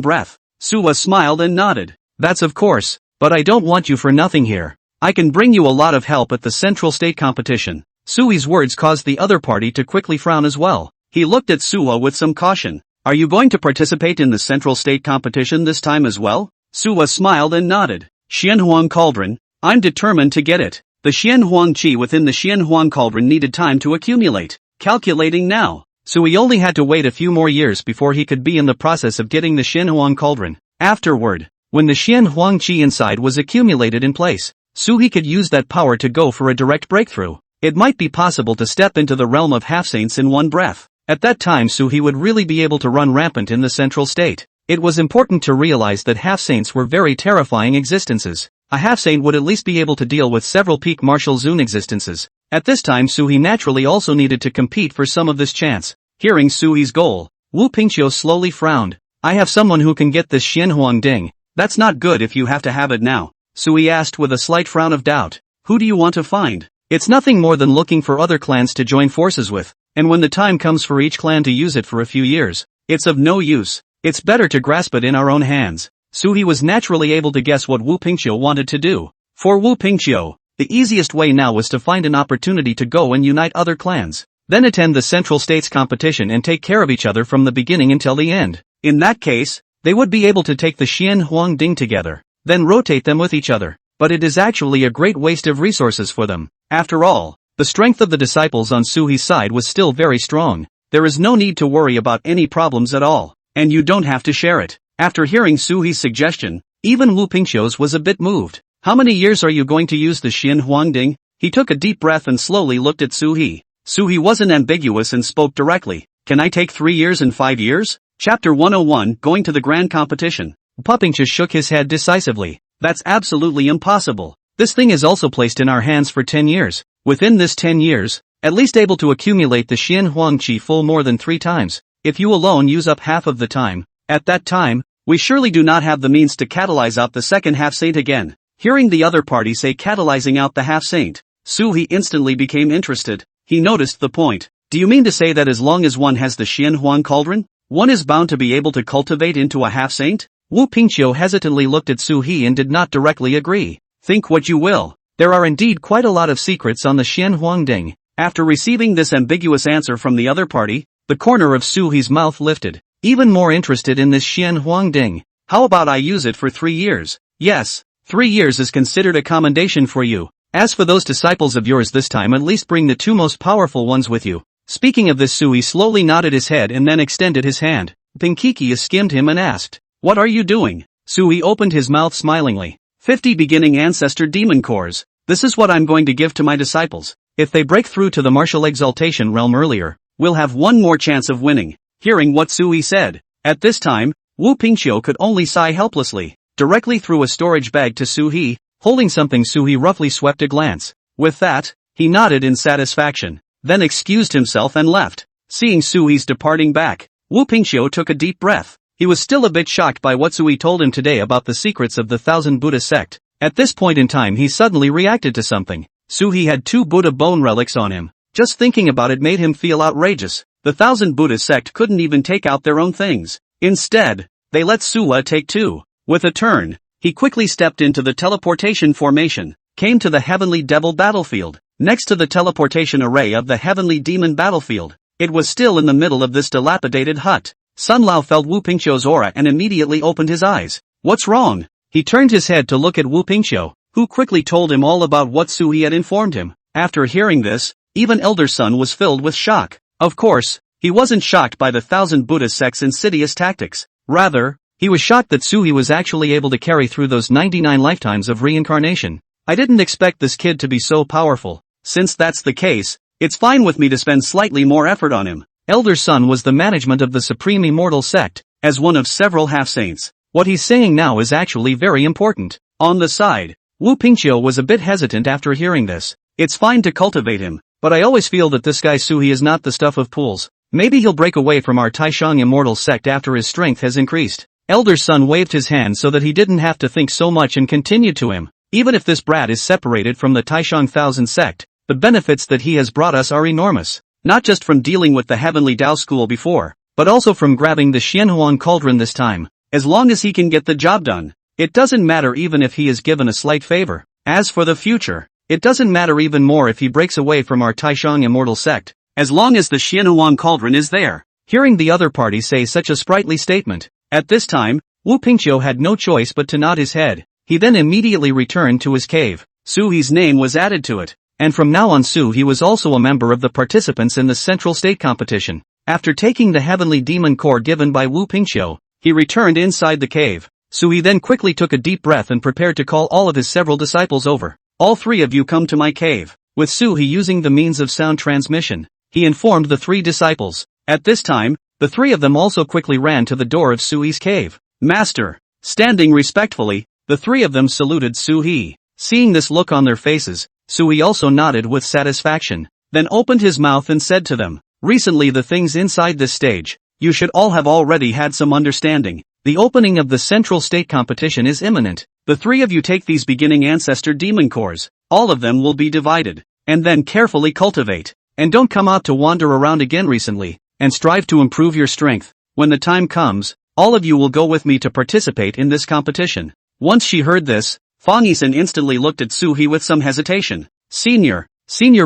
breath. Suhi smiled and nodded. That's of course, but I don't want you for nothing here. I can bring you a lot of help at the central state competition. Suhi's words caused the other party to quickly frown as well. He looked at Suhi with some caution. Are you going to participate in the central state competition this time as well? Suhi smiled and nodded. Xianhuang Cauldron, I'm determined to get it. The Xianhuang Qi within the Xianhuang Cauldron needed time to accumulate. Calculating now. Suhi only had to wait a few more years before he could be in the process of getting the Xianhuang Cauldron. Afterward, when the Xianhuang Qi inside was accumulated in place, Suhi could use that power to go for a direct breakthrough. It might be possible to step into the realm of half-saints in one breath. At that time Suhi would really be able to run rampant in the central state. It was important to realize that half-saints were very terrifying existences. A half-saint would at least be able to deal with several peak martial zone existences. At this time Suhi naturally also needed to compete for some of this chance. Hearing Suhi's goal, Wu Pingqiu slowly frowned. I have someone who can get this Xianhuang Ding. That's not good if you have to have it now. Suhi asked with a slight frown of doubt. Who do you want to find? It's nothing more than looking for other clans to join forces with, and when the time comes for each clan to use it for a few years, it's of no use. It's better to grasp it in our own hands. Suhi was naturally able to guess what Wu Pingqiu wanted to do. For Wu Pingqiu, the easiest way now was to find an opportunity to go and unite other clans, then attend the central states competition and take care of each other from the beginning until the end. In that case, they would be able to take the Xianhuang Ding together, then rotate them with each other. But it is actually a great waste of resources for them. After all, the strength of the disciples on Suhi's side was still very strong. There is no need to worry about any problems at all, and you don't have to share it. After hearing Suhi's suggestion, even Wu Pingqiu's was a bit moved. How many years are you going to use the Xianhuang Ding? He took a deep breath and slowly looked at Suhi. Suhi wasn't ambiguous and spoke directly. Can I take 3 years and 5 years? Chapter 101, Going to the Grand Competition. Wu Pingqiu shook his head decisively. That's absolutely impossible. This thing is also placed in our hands for 10 years. Within this 10 years, at least able to accumulate the Xian Huang Qi full more than 3 times. If you alone use up half of the time, at that time, we surely do not have the means to catalyze out the second half-saint again. Hearing the other party say catalyzing out the half-saint, He instantly became interested. He noticed the point. Do you mean to say that as long as one has the Xian Huang cauldron, one is bound to be able to cultivate into a half-saint? Wu Pingqiu hesitantly looked at He and did not directly agree. Think what you will. There are indeed quite a lot of secrets on the Xian Huang Ding. After receiving this ambiguous answer from the other party, the corner of He's mouth lifted. Even more interested in this Xian Huang Ding. How about I use it for 3 years? Yes, 3 years is considered a commendation for you. As for those disciples of yours this time at least bring the 2 most powerful ones with you. Speaking of this He slowly nodded his head and then extended his hand. Pinkiki skimmed him and asked, "What are you doing?" He opened his mouth smilingly. 50 beginning ancestor demon cores. This is what I'm going to give to my disciples. If they break through to the martial exaltation realm earlier, we'll have one more chance of winning. Hearing what He said, at this time, Wu Pingqiu could only sigh helplessly. Directly threw a storage bag to He, holding something. He roughly swept a glance. With that, he nodded in satisfaction, then excused himself and left. Seeing He's departing back, Wu Pingqiu took a deep breath. He was still a bit shocked by what He told him today about the secrets of the 1000 Buddha sect. At this point in time he suddenly reacted to something. He had 2 Buddha bone relics on him. Just thinking about it made him feel outrageous. The 1000 Buddha sect couldn't even take out their own things. Instead, they let Suwa take 2. With a turn, he quickly stepped into the teleportation formation, came to the heavenly devil battlefield, next to the teleportation array of the heavenly demon battlefield. It was still in the middle of this dilapidated hut. Sun Lao felt Wu Pingqiu's aura and immediately opened his eyes. What's wrong? He turned his head to look at Wu Pingqiu, who quickly told him all about what He had informed him. After hearing this, even Elder Sun was filled with shock. Of course, he wasn't shocked by the 1000 Buddha sect's insidious tactics. Rather, he was shocked that He was actually able to carry through those 99 lifetimes of reincarnation. I didn't expect this kid to be so powerful. Since that's the case, it's fine with me to spend slightly more effort on him. Elder Sun was the management of the Supreme Immortal Sect, as one of several half-saints. What he's saying now is actually very important. On the side, Wu Pingqiu was a bit hesitant after hearing this. It's fine to cultivate him, but I always feel that this guy He is not the stuff of fools. Maybe he'll break away from our Taishang Immortal Sect after his strength has increased. Elder Sun waved his hand so that he didn't have to think so much and continued to him. Even if this brat is separated from the Taishang 1000 sect, the benefits that he has brought us are enormous. Not just from dealing with the heavenly Dao school before, but also from grabbing the Xianhuan cauldron this time. As long as he can get the job done, it doesn't matter even if he is given a slight favor. As for the future, it doesn't matter even more if he breaks away from our Taishang Immortal Sect, as long as the Xianhuan cauldron is there. Hearing the other party say such a sprightly statement, at this time, Wu Pingqiu had no choice but to nod his head. He then immediately returned to his cave. He's name was added to it, and from now on He was also a member of the participants in the Central State competition. After taking the heavenly demon core given by Wu Pingqiu, he returned inside the cave. He then quickly took a deep breath and prepared to call all of his several disciples over. All 3 of you come to my cave. With He using the means of sound transmission, he informed the 3 disciples. At this time, the 3 of them also quickly ran to the door of He's cave. Master! Standing respectfully, the 3 of them saluted He. Seeing this look on their faces, He also nodded with satisfaction, then opened his mouth and said to them, recently the things inside this stage, you should all have already had some understanding. The opening of the Central State competition is imminent. The 3 of you take these beginning ancestor demon cores, all of them will be divided, and then carefully cultivate. And don't come out to wander around again recently, and strive to improve your strength. When the time comes, all of you will go with me to participate in this competition. Once she heard this, Fong Yuan instantly looked at He with some hesitation. Senior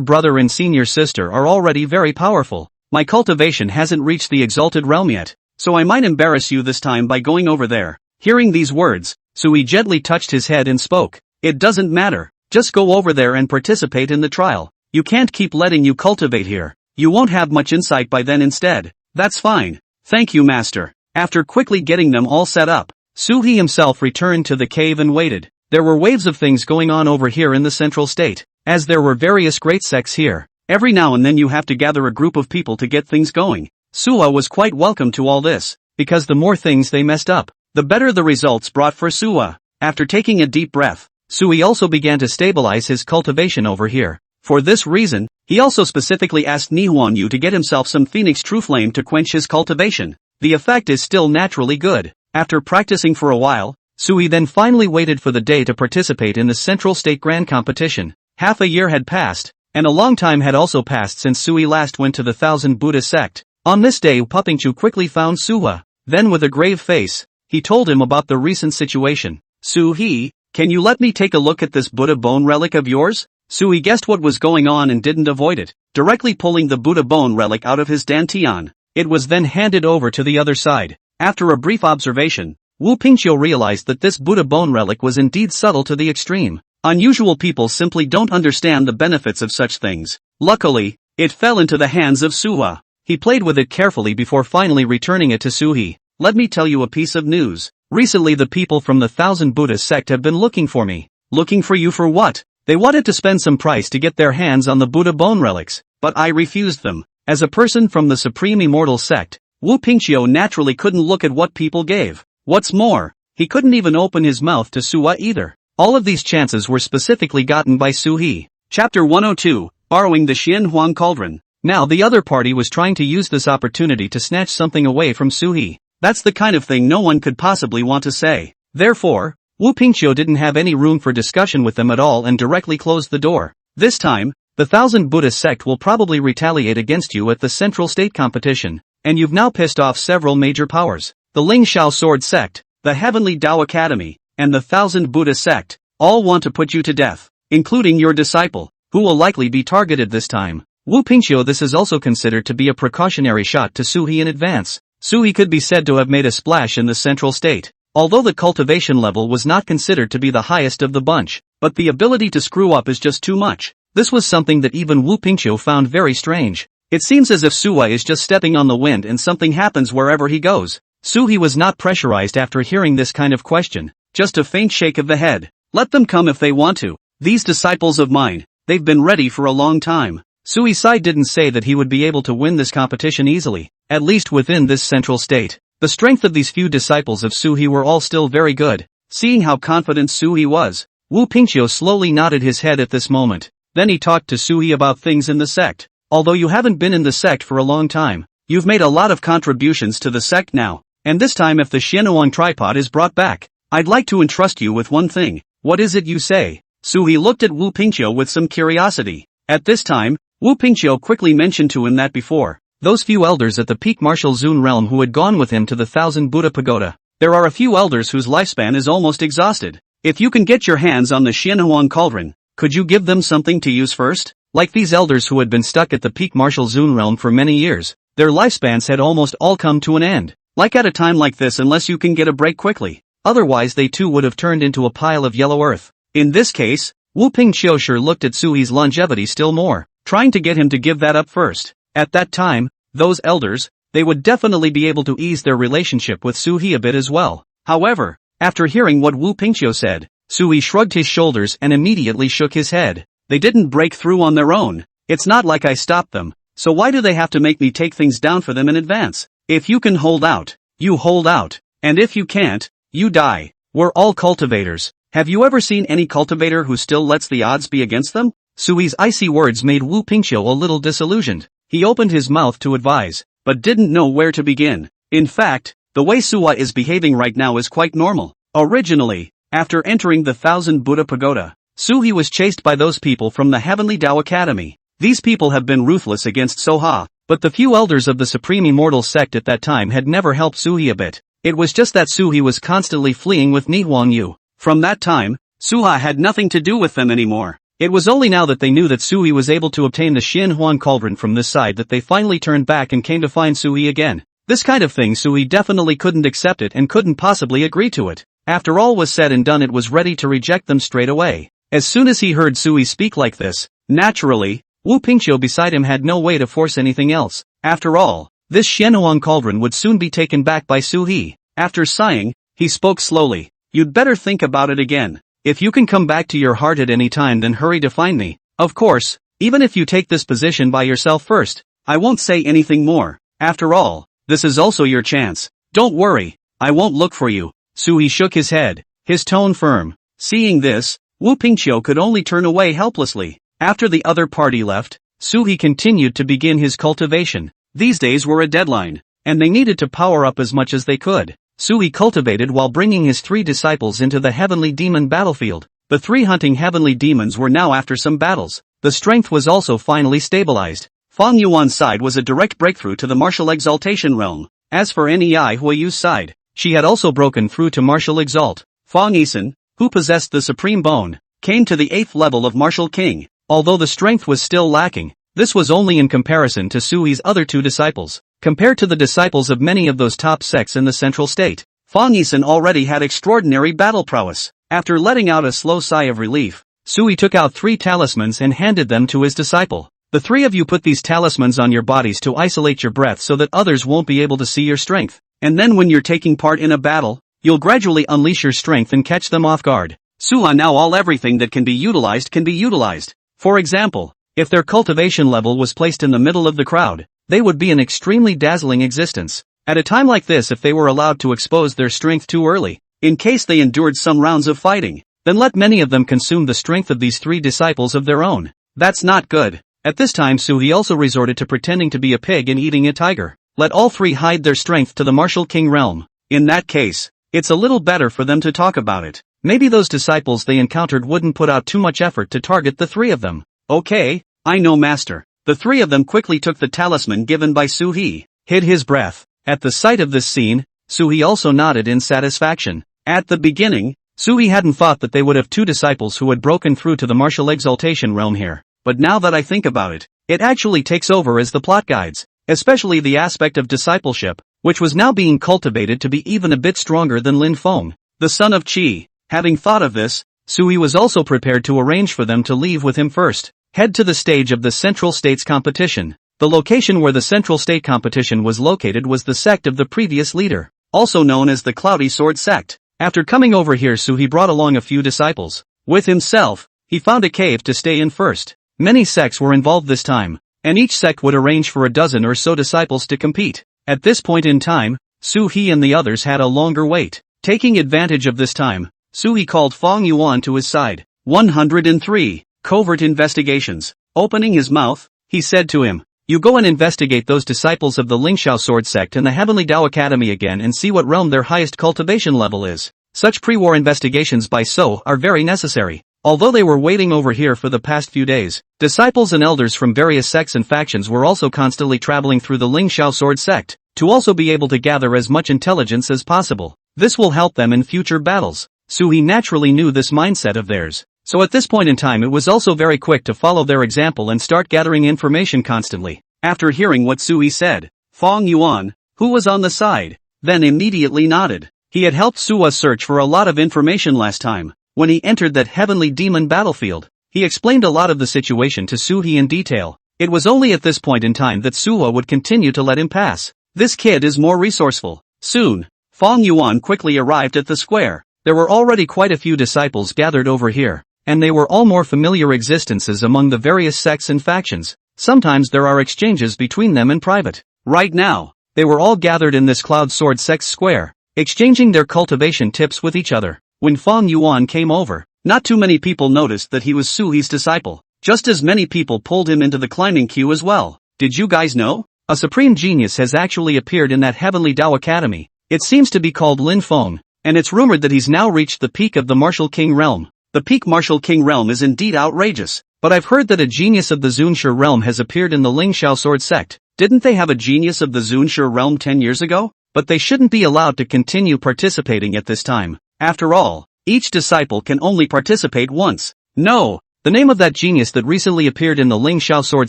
brother and senior sister are already very powerful. My cultivation hasn't reached the exalted realm yet, so I might embarrass you this time by going over there. Hearing these words, He gently touched his head and spoke. It doesn't matter, just go over there and participate in the trial. You can't keep letting you cultivate here. You won't have much insight by then instead. That's fine. Thank you, master. After quickly getting them all set up, He himself returned to the cave and waited. There were waves of things going on over here in the Central State, as there were various great sects here. Every now and then you have to gather a group of people to get things going. Suwa was quite welcome to all this, because the more things they messed up, the better the results brought for Suwa. After taking a deep breath, Sui also began to stabilize his cultivation over here. For this reason, he also specifically asked Nihwan Yu to get himself some Phoenix True Flame to quench his cultivation. The effect is still naturally good. After practicing for a while, Sui then finally waited for the day to participate in the Central State Grand Competition. Half a year had passed, and a long time had also passed since Sui last went to the Thousand Buddha Sect. On this day Pupingchu quickly found Suha. Then with a grave face, he told him about the recent situation. Su-hee, can you let me take a look at this Buddha bone relic of yours? Sui guessed what was going on and didn't avoid it, directly pulling the Buddha bone relic out of his dantian. It was then handed over to the other side. After a brief observation, Wu Pingqiu realized that this Buddha bone relic was indeed subtle to the extreme. Unusual people simply don't understand the benefits of such things. Luckily, it fell into the hands of Suha. He played with it carefully before finally returning it to Suhi. Let me tell you a piece of news. Recently the people from the Thousand Buddha Sect have been looking for me. Looking for you for what? They wanted to spend some price to get their hands on the Buddha bone relics, but I refused them. As a person from the Supreme Immortal Sect, Wu Pingqiu naturally couldn't look at what people gave. What's more, he couldn't even open his mouth to Suha either. All of these chances were specifically gotten by Su-hee. Chapter 102, Borrowing the Xian Huang Cauldron. Now the other party was trying to use this opportunity to snatch something away from Su-hee. That's the kind of thing no one could possibly want to say. Therefore, Wu Pingqiu didn't have any room for discussion with them at all and directly closed the door. This time, the Thousand Buddha Sect will probably retaliate against you at the Central State Competition, and you've now pissed off several major powers. The Ling Shao Sword Sect, the Heavenly Dao Academy, and the Thousand Buddha Sect, all want to put you to death, including your disciple, who will likely be targeted this time. Wu Pingqiu, this is also considered to be a precautionary shot to Su-hee in advance. Su-hee could be said to have made a splash in the Central State. Although the cultivation level was not considered to be the highest of the bunch, but the ability to screw up is just too much. This was something that even Wu Pingqiu found very strange. It seems as if Suha is just stepping on the wind and something happens wherever he goes. Su-hee was not pressurized after hearing this kind of question, just a faint shake of the head. Let them come if they want to. These disciples of mine, they've been ready for a long time. Su-hee Sai didn't say that he would be able to win this competition easily, at least within this Central State. The strength of these few disciples of Su-hee were all still very good. Seeing how confident Su-hee was, Wu Pingqiu slowly nodded his head at this moment. Then he talked to Su-hee about things in the sect. Although you haven't been in the sect for a long time, you've made a lot of contributions to the sect now, and this time if the Xianhuang tripod is brought back, I'd like to entrust you with one thing. What is it you say? Su-hee looked at Wu Pingqiu with some curiosity. At this time, Wu Pingqiu quickly mentioned to him that before, those few elders at the peak martial Zun realm who had gone with him to the Thousand Buddha Pagoda, there are a few elders whose lifespan is almost exhausted. If you can get your hands on the Xianhuang Cauldron, could you give them something to use first? Like these elders who had been stuck at the peak martial Zun realm for many years, their lifespans had almost all come to an end. Like at a time like this, unless you can get a break quickly, otherwise they too would have turned into a pile of yellow earth. In this case, Wu Pingqiu sure looked at Su-hee's longevity still more, trying to get him to give that up first. At that time, those elders, they would definitely be able to ease their relationship with Su-hee a bit as well. However, after hearing what Wu Pingqiu said, Su-hee shrugged his shoulders and immediately shook his head. They didn't break through on their own. It's not like I stopped them, so why do they have to make me take things down for them in advance? If you can hold out, you hold out, and if you can't, you die. We're all cultivators. Have you ever seen any cultivator who still lets the odds be against them? Su-hee's icy words made Wu Pingqiu a little disillusioned. He opened his mouth to advise, but didn't know where to begin. In fact, the way Suha is behaving right now is quite normal. Originally, after entering the Thousand Buddha Pagoda, Su-hee was chased by those people from the Heavenly Dao Academy. These people have been ruthless against Soha, but the few elders of the Supreme Immortal Sect at that time had never helped Su-hee a bit. It was just that Su-hee was constantly fleeing with Nihwan Yu. From that time, Suha had nothing to do with them anymore. It was only now that they knew that Su-hee was able to obtain the Xianhuang Cauldron from this side that they finally turned back and came to find Su-hee again. This kind of thing Su-hee definitely couldn't accept it and couldn't possibly agree to it. After all was said and done, it was ready to reject them straight away. As soon as he heard Su-hee speak like this, naturally, Wu Pingqiu beside him had no way to force anything else. After all, this Xianhuang Cauldron would soon be taken back by Su-hee. After sighing, he spoke slowly. You'd better think about it again. If you can come back to your heart at any time, then hurry to find me. Of course, even if you take this position by yourself first, I won't say anything more. After all, this is also your chance. Don't worry, I won't look for you. Su-hee shook his head, his tone firm. Seeing this, Wu Pingqiu could only turn away helplessly. After the other party left, Suhi continued to begin his cultivation. These days were a deadline, and they needed to power up as much as they could. Suhi cultivated while bringing his 3 disciples into the heavenly demon battlefield. The 3 hunting heavenly demons were now after some battles. The strength was also finally stabilized. Fong Yuan's side was a direct breakthrough to the martial exaltation realm. As for Nei Huayu's side, she had also broken through to martial exalt. Fong Yisan, who possessed the supreme bone, came to the 8th level of martial king. Although the strength was still lacking, this was only in comparison to Sui's other 2 disciples. Compared to the disciples of many of those top sects in the central state, Fong Yisan already had extraordinary battle prowess. After letting out a slow sigh of relief, Sui took out 3 talismans and handed them to his disciple. The 3 of you put these talismans on your bodies to isolate your breath so that others won't be able to see your strength. And then when you're taking part in a battle, you'll gradually unleash your strength and catch them off guard. Suha now everything that can be utilized. For example, if their cultivation level was placed in the middle of the crowd, they would be an extremely dazzling existence. At a time like this, if they were allowed to expose their strength too early, in case they endured some rounds of fighting, then let many of them consume the strength of these 3 disciples of their own. That's not good. At this time Suhi also resorted to pretending to be a pig and eating a tiger. Let all 3 hide their strength to the martial king realm. In that case, it's a little better for them to talk about it. Maybe those disciples they encountered wouldn't put out too much effort to target the 3 of them. Okay, I know master. The 3 of them quickly took the talisman given by Suhi, hid his breath. At the sight of this scene, Suhi also nodded in satisfaction. At the beginning, Suhi hadn't thought that they would have 2 disciples who had broken through to the martial exaltation realm here. But now that I think about it, it actually takes over as the plot guides, especially the aspect of discipleship, which was now being cultivated to be even a bit stronger than Lin Feng, the son of Qi. Having thought of this, Sui was also prepared to arrange for them to leave with him first. Head to the stage of the Central States competition. The location where the Central State competition was located was the sect of the previous leader, also known as the Cloudy Sword Sect. After coming over here, Sui brought along a few disciples. With himself, he found a cave to stay in first. Many sects were involved this time, and each sect would arrange for a dozen or so disciples to compete. At this point in time, Suhi and the others had a longer wait. Taking advantage of this time, Suhi called Fong Yuan to his side. 103. Covert investigations. Opening his mouth, he said to him, "You go and investigate those disciples of the Lingxiao Sword Sect and the Heavenly Dao Academy again and see what realm their highest cultivation level is." Such pre-war investigations by So are very necessary. Although they were waiting over here for the past few days, disciples and elders from various sects and factions were also constantly traveling through the Lingxiao Sword Sect, to also be able to gather as much intelligence as possible. This will help them in future battles. Suhi naturally knew this mindset of theirs. So at this point in time it was also very quick to follow their example and start gathering information constantly. After hearing what Suhi said, Fong Yuan, who was on the side, then immediately nodded. He had helped Suwa search for a lot of information last time. When he entered that heavenly demon battlefield, he explained a lot of the situation to Suhi in detail. It was only at this point in time that Suwa would continue to let him pass. This kid is more resourceful. Soon, Fong Yuan quickly arrived at the square. There were already quite a few disciples gathered over here, and they were all more familiar existences among the various sects and factions. Sometimes there are exchanges between them in private. Right now, they were all gathered in this Cloud Sword Sect square, exchanging their cultivation tips with each other. When Fong Yuan came over, not too many people noticed that he was Suhi's disciple. Just as many people pulled him into the climbing queue as well. Did you guys know? A supreme genius has actually appeared in that Heavenly Dao Academy. It seems to be called Lin Feng, and it's rumored that he's now reached the peak of the Martial King realm. The peak Martial King realm is indeed outrageous, but I've heard that a genius of the Zunshi realm has appeared in the Lingxiao Sword Sect. Didn't they have a genius of the Zunshi realm 10 years ago? But they shouldn't be allowed to continue participating at this time. After all, each disciple can only participate once. No, the name of that genius that recently appeared in the Lingxiao Sword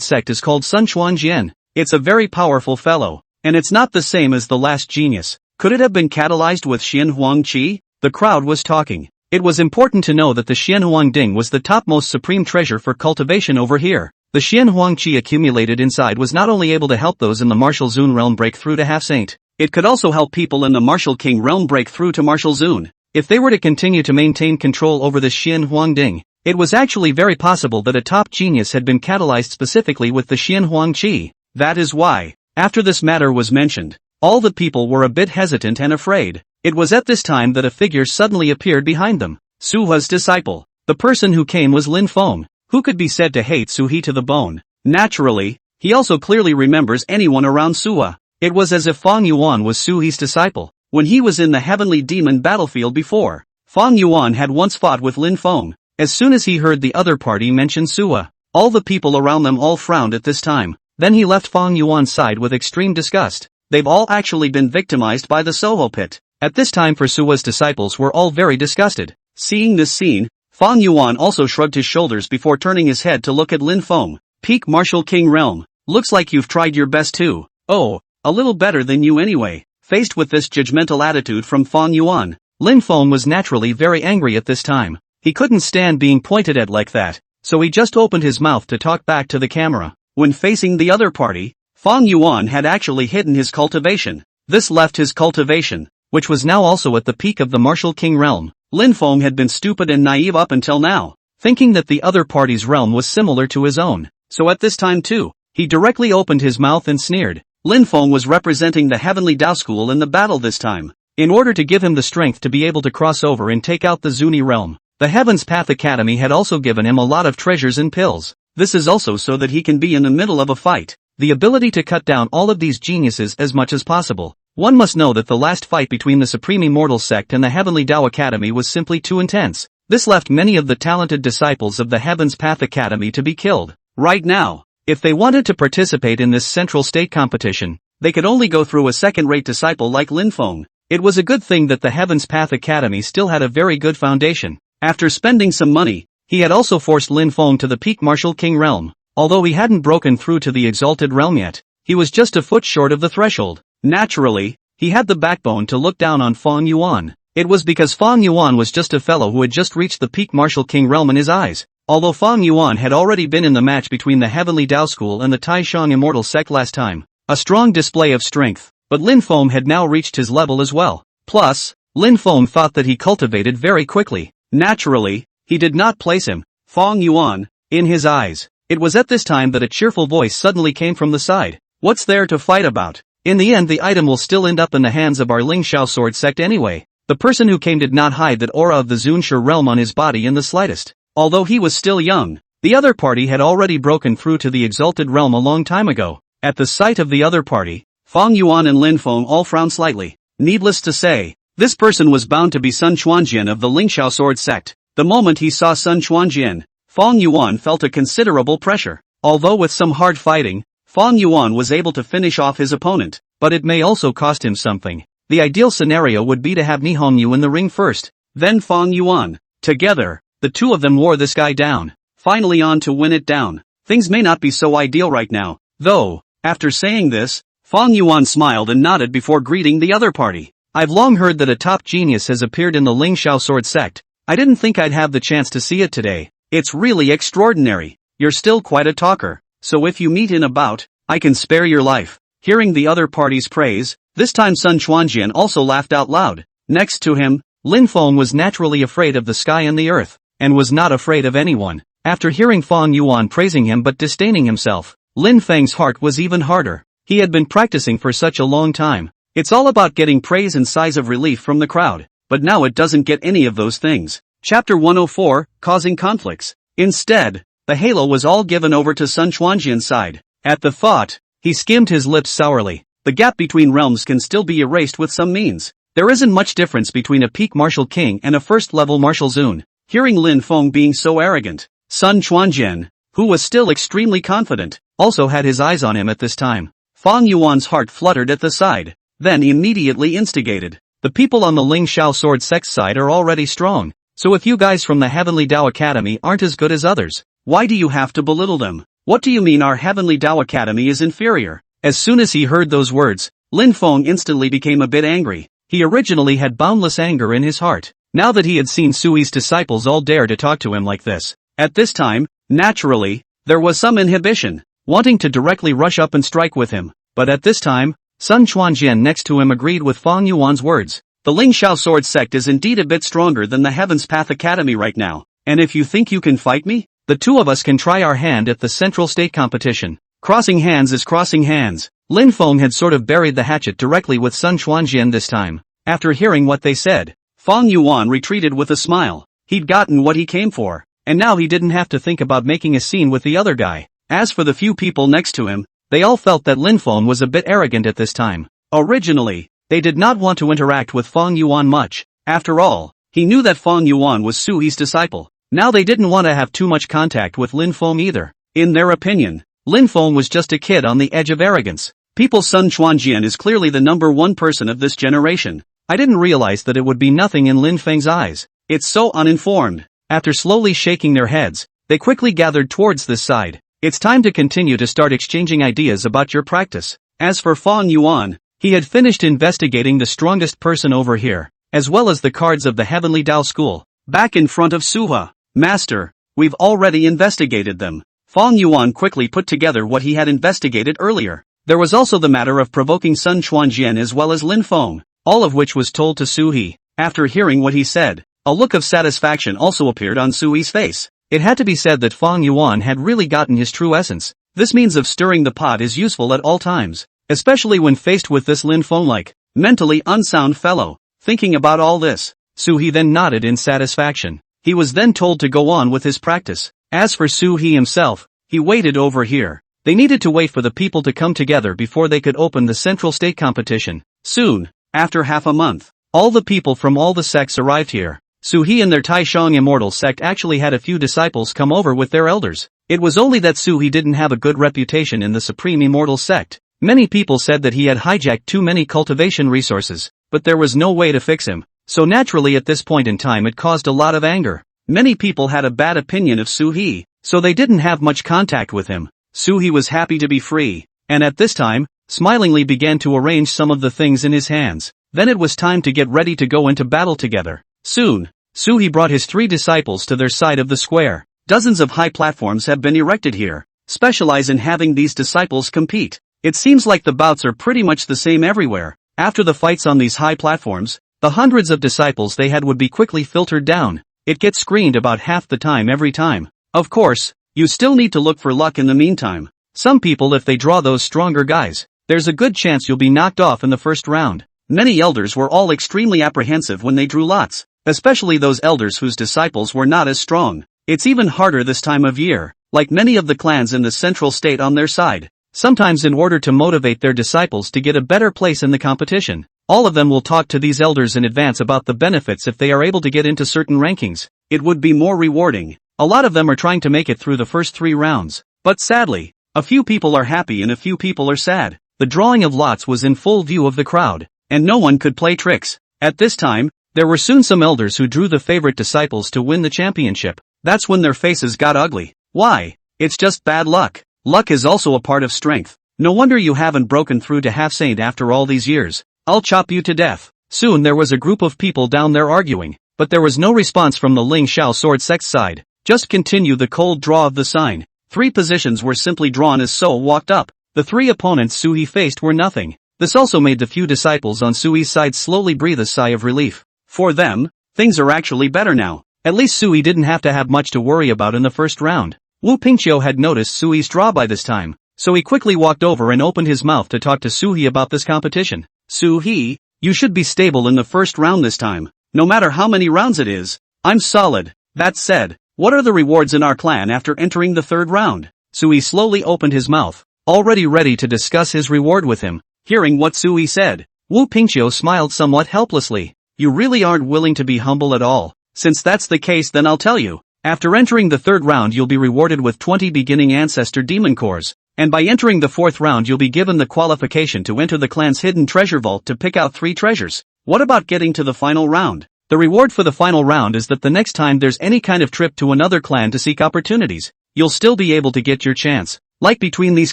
Sect is called Sun Xuanjian. It's a very powerful fellow, and it's not the same as the last genius. Could it have been catalyzed with Xianhuang Qi? The crowd was talking. It was important to know that the Xianhuang Ding was the topmost supreme treasure for cultivation over here. The Xianhuang Qi accumulated inside was not only able to help those in the Martial Zun realm break through to Half-Saint, it could also help people in the Martial King realm break through to Martial Zun. If they were to continue to maintain control over the Xianhuang Ding, it was actually very possible that a top genius had been catalyzed specifically with the Xianhuang Qi. That is why, after this matter was mentioned, all the people were a bit hesitant and afraid. It was at this time that a figure suddenly appeared behind them. Suwa's disciple. The person who came was Lin Fong, who could be said to hate Suhe to the bone. Naturally, he also clearly remembers anyone around Suha. It was as if Fong Yuan was Suhe's disciple. When he was in the Heavenly Demon battlefield before, Fong Yuan had once fought with Lin Fong. As soon as he heard the other party mention Suha, all the people around them all frowned at this time. Then he left Fong Yuan's side with extreme disgust. They've all actually been victimized by the Soho pit. At this time for Suha's disciples were all very disgusted. Seeing this scene, Fong Yuan also shrugged his shoulders before turning his head to look at Lin Fong. Peak Martial King Realm. Looks like you've tried your best too. Oh, a little better than you anyway. Faced with this judgmental attitude from Fong Yuan, Lin Fong was naturally very angry at this time. He couldn't stand being pointed at like that, so he just opened his mouth to talk back to the camera. When facing the other party, Fong Yuan had actually hidden his cultivation. This left his cultivation, which was now also at the peak of the Martial King realm. Lin Fong had been stupid and naive up until now, thinking that the other party's realm was similar to his own. So at this time too, he directly opened his mouth and sneered. Lin Fong was representing the Heavenly Dao School in the battle this time. In order to give him the strength to be able to cross over and take out the Zuni realm, the Heaven's Path Academy had also given him a lot of treasures and pills. This is also so that he can be in the middle of a fight. The ability to cut down all of these geniuses as much as possible. One must know that the last fight between the Supreme Immortal Sect and the Heavenly Dao Academy was simply too intense. This left many of the talented disciples of the Heaven's Path Academy to be killed. Right now, if they wanted to participate in this central state competition, they could only go through a second-rate disciple like Lin Fong. It was a good thing that the Heaven's Path Academy still had a very good foundation. After spending some money, he had also forced Lin Fong to the peak Martial King realm. Although he hadn't broken through to the Exalted realm yet, he was just a foot short of the threshold. Naturally, he had the backbone to look down on Fong Yuan. It was because Fong Yuan was just a fellow who had just reached the peak Martial King realm in his eyes. Although Fong Yuan had already been in the match between the Heavenly Dao School and the Taishan Immortal Sect last time, a strong display of strength, but Lin Fong had now reached his level as well. Plus, Lin Fong thought that he cultivated very quickly. Naturally, he did not place him, Fong Yuan, in his eyes. It was at this time that a cheerful voice suddenly came from the side. What's there to fight about? In the end the item will still end up in the hands of our Ling Shao sword sect anyway. The person who came did not hide that aura of the Zunshi realm on his body in the slightest. Although he was still young, the other party had already broken through to the Exalted realm a long time ago. At the sight of the other party, Fong Yuan and Lin Fong all frowned slightly. Needless to say, this person was bound to be Sun Chuanjian of the Ling Shao sword sect. The moment he saw Sun Chuanjian, Fong Yuan felt a considerable pressure. Although with some hard fighting, Fong Yuan was able to finish off his opponent, but it may also cost him something. The ideal scenario would be to have Nihonyu in the ring first, then Fong Yuan. Together, the two of them wore this guy down. Finally on to win it down. Things may not be so ideal right now, though. After saying this, Fong Yuan smiled and nodded before greeting the other party. I've long heard that a top genius has appeared in the Ling Shao sword sect. I didn't think I'd have the chance to see it today. It's really extraordinary. You're still quite a talker. So if you meet in a bout, I can spare your life. Hearing the other party's praise, this time Sun Chuanjian also laughed out loud. Next to him, Lin Fong was naturally afraid of the sky and the earth, and was not afraid of anyone. After hearing Fong Yuan praising him but disdaining himself, Lin Feng's heart was even harder. He had been practicing for such a long time. It's all about getting praise and sighs of relief from the crowd, but now it doesn't get any of those things. Chapter 104, Causing Conflicts. Instead, the halo was all given over to Sun Chuanjian's side. At the thought, he skimmed his lips sourly. The gap between realms can still be erased with some means. There isn't much difference between a peak martial king and a first-level martial zun. Hearing Lin Fong being so arrogant, Sun Chuanjian, who was still extremely confident, also had his eyes on him at this time. Fong Yuan's heart fluttered at the side, then immediately instigated. The people on the Ling Shao sword sect side are already strong, so if you guys from the Heavenly Dao Academy aren't as good as others, why do you have to belittle them? What do you mean our Heavenly Dao Academy is inferior? As soon as he heard those words, Lin Fong instantly became a bit angry. He originally had boundless anger in his heart. Now that he had seen Sui's disciples all dare to talk to him like this. At this time, naturally, there was some inhibition, wanting to directly rush up and strike with him. But at this time, Sun Chuanjian next to him agreed with Fong Yuan's words. The Ling Shao sword sect is indeed a bit stronger than the Heaven's Path Academy right now. And if you think you can fight me, the two of us can try our hand at the central state competition. Crossing hands is crossing hands. Lin Fong had sort of buried the hatchet directly with Sun Chuanjian this time. After hearing what they said, Fong Yuan retreated with a smile. He'd gotten what he came for, and now he didn't have to think about making a scene with the other guy. As for the few people next to him, they all felt that Lin Feng was a bit arrogant at this time. Originally, they did not want to interact with Fong Yuan much. After all, he knew that Fong Yuan was Su He's disciple. Now they didn't want to have too much contact with Lin Feng either. In their opinion, Lin Feng was just a kid on the edge of arrogance. People's son Chuanjian is clearly the #1 person of this generation. I didn't realize that it would be nothing in Lin Feng's eyes. It's so uninformed. After slowly shaking their heads, they quickly gathered towards this side. It's time to continue to start exchanging ideas about your practice. As for Fong Yuan, he had finished investigating the strongest person over here, as well as the cards of the Heavenly Dao School. Back in front of Suha. Master, we've already investigated them. Fong Yuan quickly put together what he had investigated earlier. There was also the matter of provoking Sun Chuanjian as well as Lin Feng, all of which was told to Su He. After hearing what he said, a look of satisfaction also appeared on Su He's face. It had to be said that Fong Yuan had really gotten his true essence. This means of stirring the pot is useful at all times, especially when faced with this Lin Feng-like, mentally unsound fellow. Thinking about all this, Su He then nodded in satisfaction. He was then told to go on with his practice. As for Su He himself, he waited over here. They needed to wait for the people to come together before they could open the central state competition. Soon, after half a month, all the people from all the sects arrived here. Su He and their Taishang Immortal sect actually had a few disciples come over with their elders. It was only that Su He didn't have a good reputation in the Supreme Immortal sect. Many people said that he had hijacked too many cultivation resources, but there was no way to fix him. So naturally at this point in time it caused a lot of anger. Many people had a bad opinion of Su He, so they didn't have much contact with him. Su He was happy to be free, and at this time, smilingly began to arrange some of the things in his hands. Then it was time to get ready to go into battle together. Soon, Su He brought his 3 disciples to their side of the square. Dozens of high platforms have been erected here, specialize in having these disciples compete. It seems like the bouts are pretty much the same everywhere. After the fights on these high platforms, the hundreds of disciples they had would be quickly filtered down. It gets screened about half the time every time. Of course, you still need to look for luck in the meantime. Some people, if they draw those stronger guys, there's a good chance you'll be knocked off in the first round. Many elders were all extremely apprehensive when they drew lots, especially those elders whose disciples were not as strong. It's even harder this time of year, like many of the clans in the central state on their side. Sometimes in order to motivate their disciples to get a better place in the competition, all of them will talk to these elders in advance about the benefits if they are able to get into certain rankings. It would be more rewarding. A lot of them are trying to make it through the first 3 rounds. But sadly, a few people are happy and a few people are sad. The drawing of lots was in full view of the crowd, and no one could play tricks. At this time, there were soon some elders who drew the favorite disciples to win the championship. That's when their faces got ugly. Why? It's just bad luck. Luck is also a part of strength. No wonder you haven't broken through to half saint after all these years. I'll chop you to death. Soon there was a group of people down there arguing, but there was no response from the Ling Shao sword sect's side. Just continue the cold draw of the sign. 3 positions were simply drawn as So walked up. The 3 opponents Su He faced were nothing. This also made the few disciples on Su He's side slowly breathe a sigh of relief. For them, things are actually better now. At least Su He didn't have to have much to worry about in the first round. Wu Pingqiu had noticed Su He's draw by this time, so he quickly walked over and opened his mouth to talk to Su He about this competition. Su He, you should be stable in the first round this time. No matter how many rounds it is, I'm solid. That said, what are the rewards in our clan after entering the 3rd round? Su He slowly opened his mouth, already ready to discuss his reward with him. Hearing what Su He said, Wu Pingqiu smiled somewhat helplessly. You really aren't willing to be humble at all. Since that's the case, then I'll tell you. After entering the 3rd round you'll be rewarded with 20 beginning ancestor demon cores, and by entering the 4th round you'll be given the qualification to enter the clan's hidden treasure vault to pick out 3 treasures. What about getting to the final round? The reward for the final round is that the next time there's any kind of trip to another clan to seek opportunities, you'll still be able to get your chance. Like between these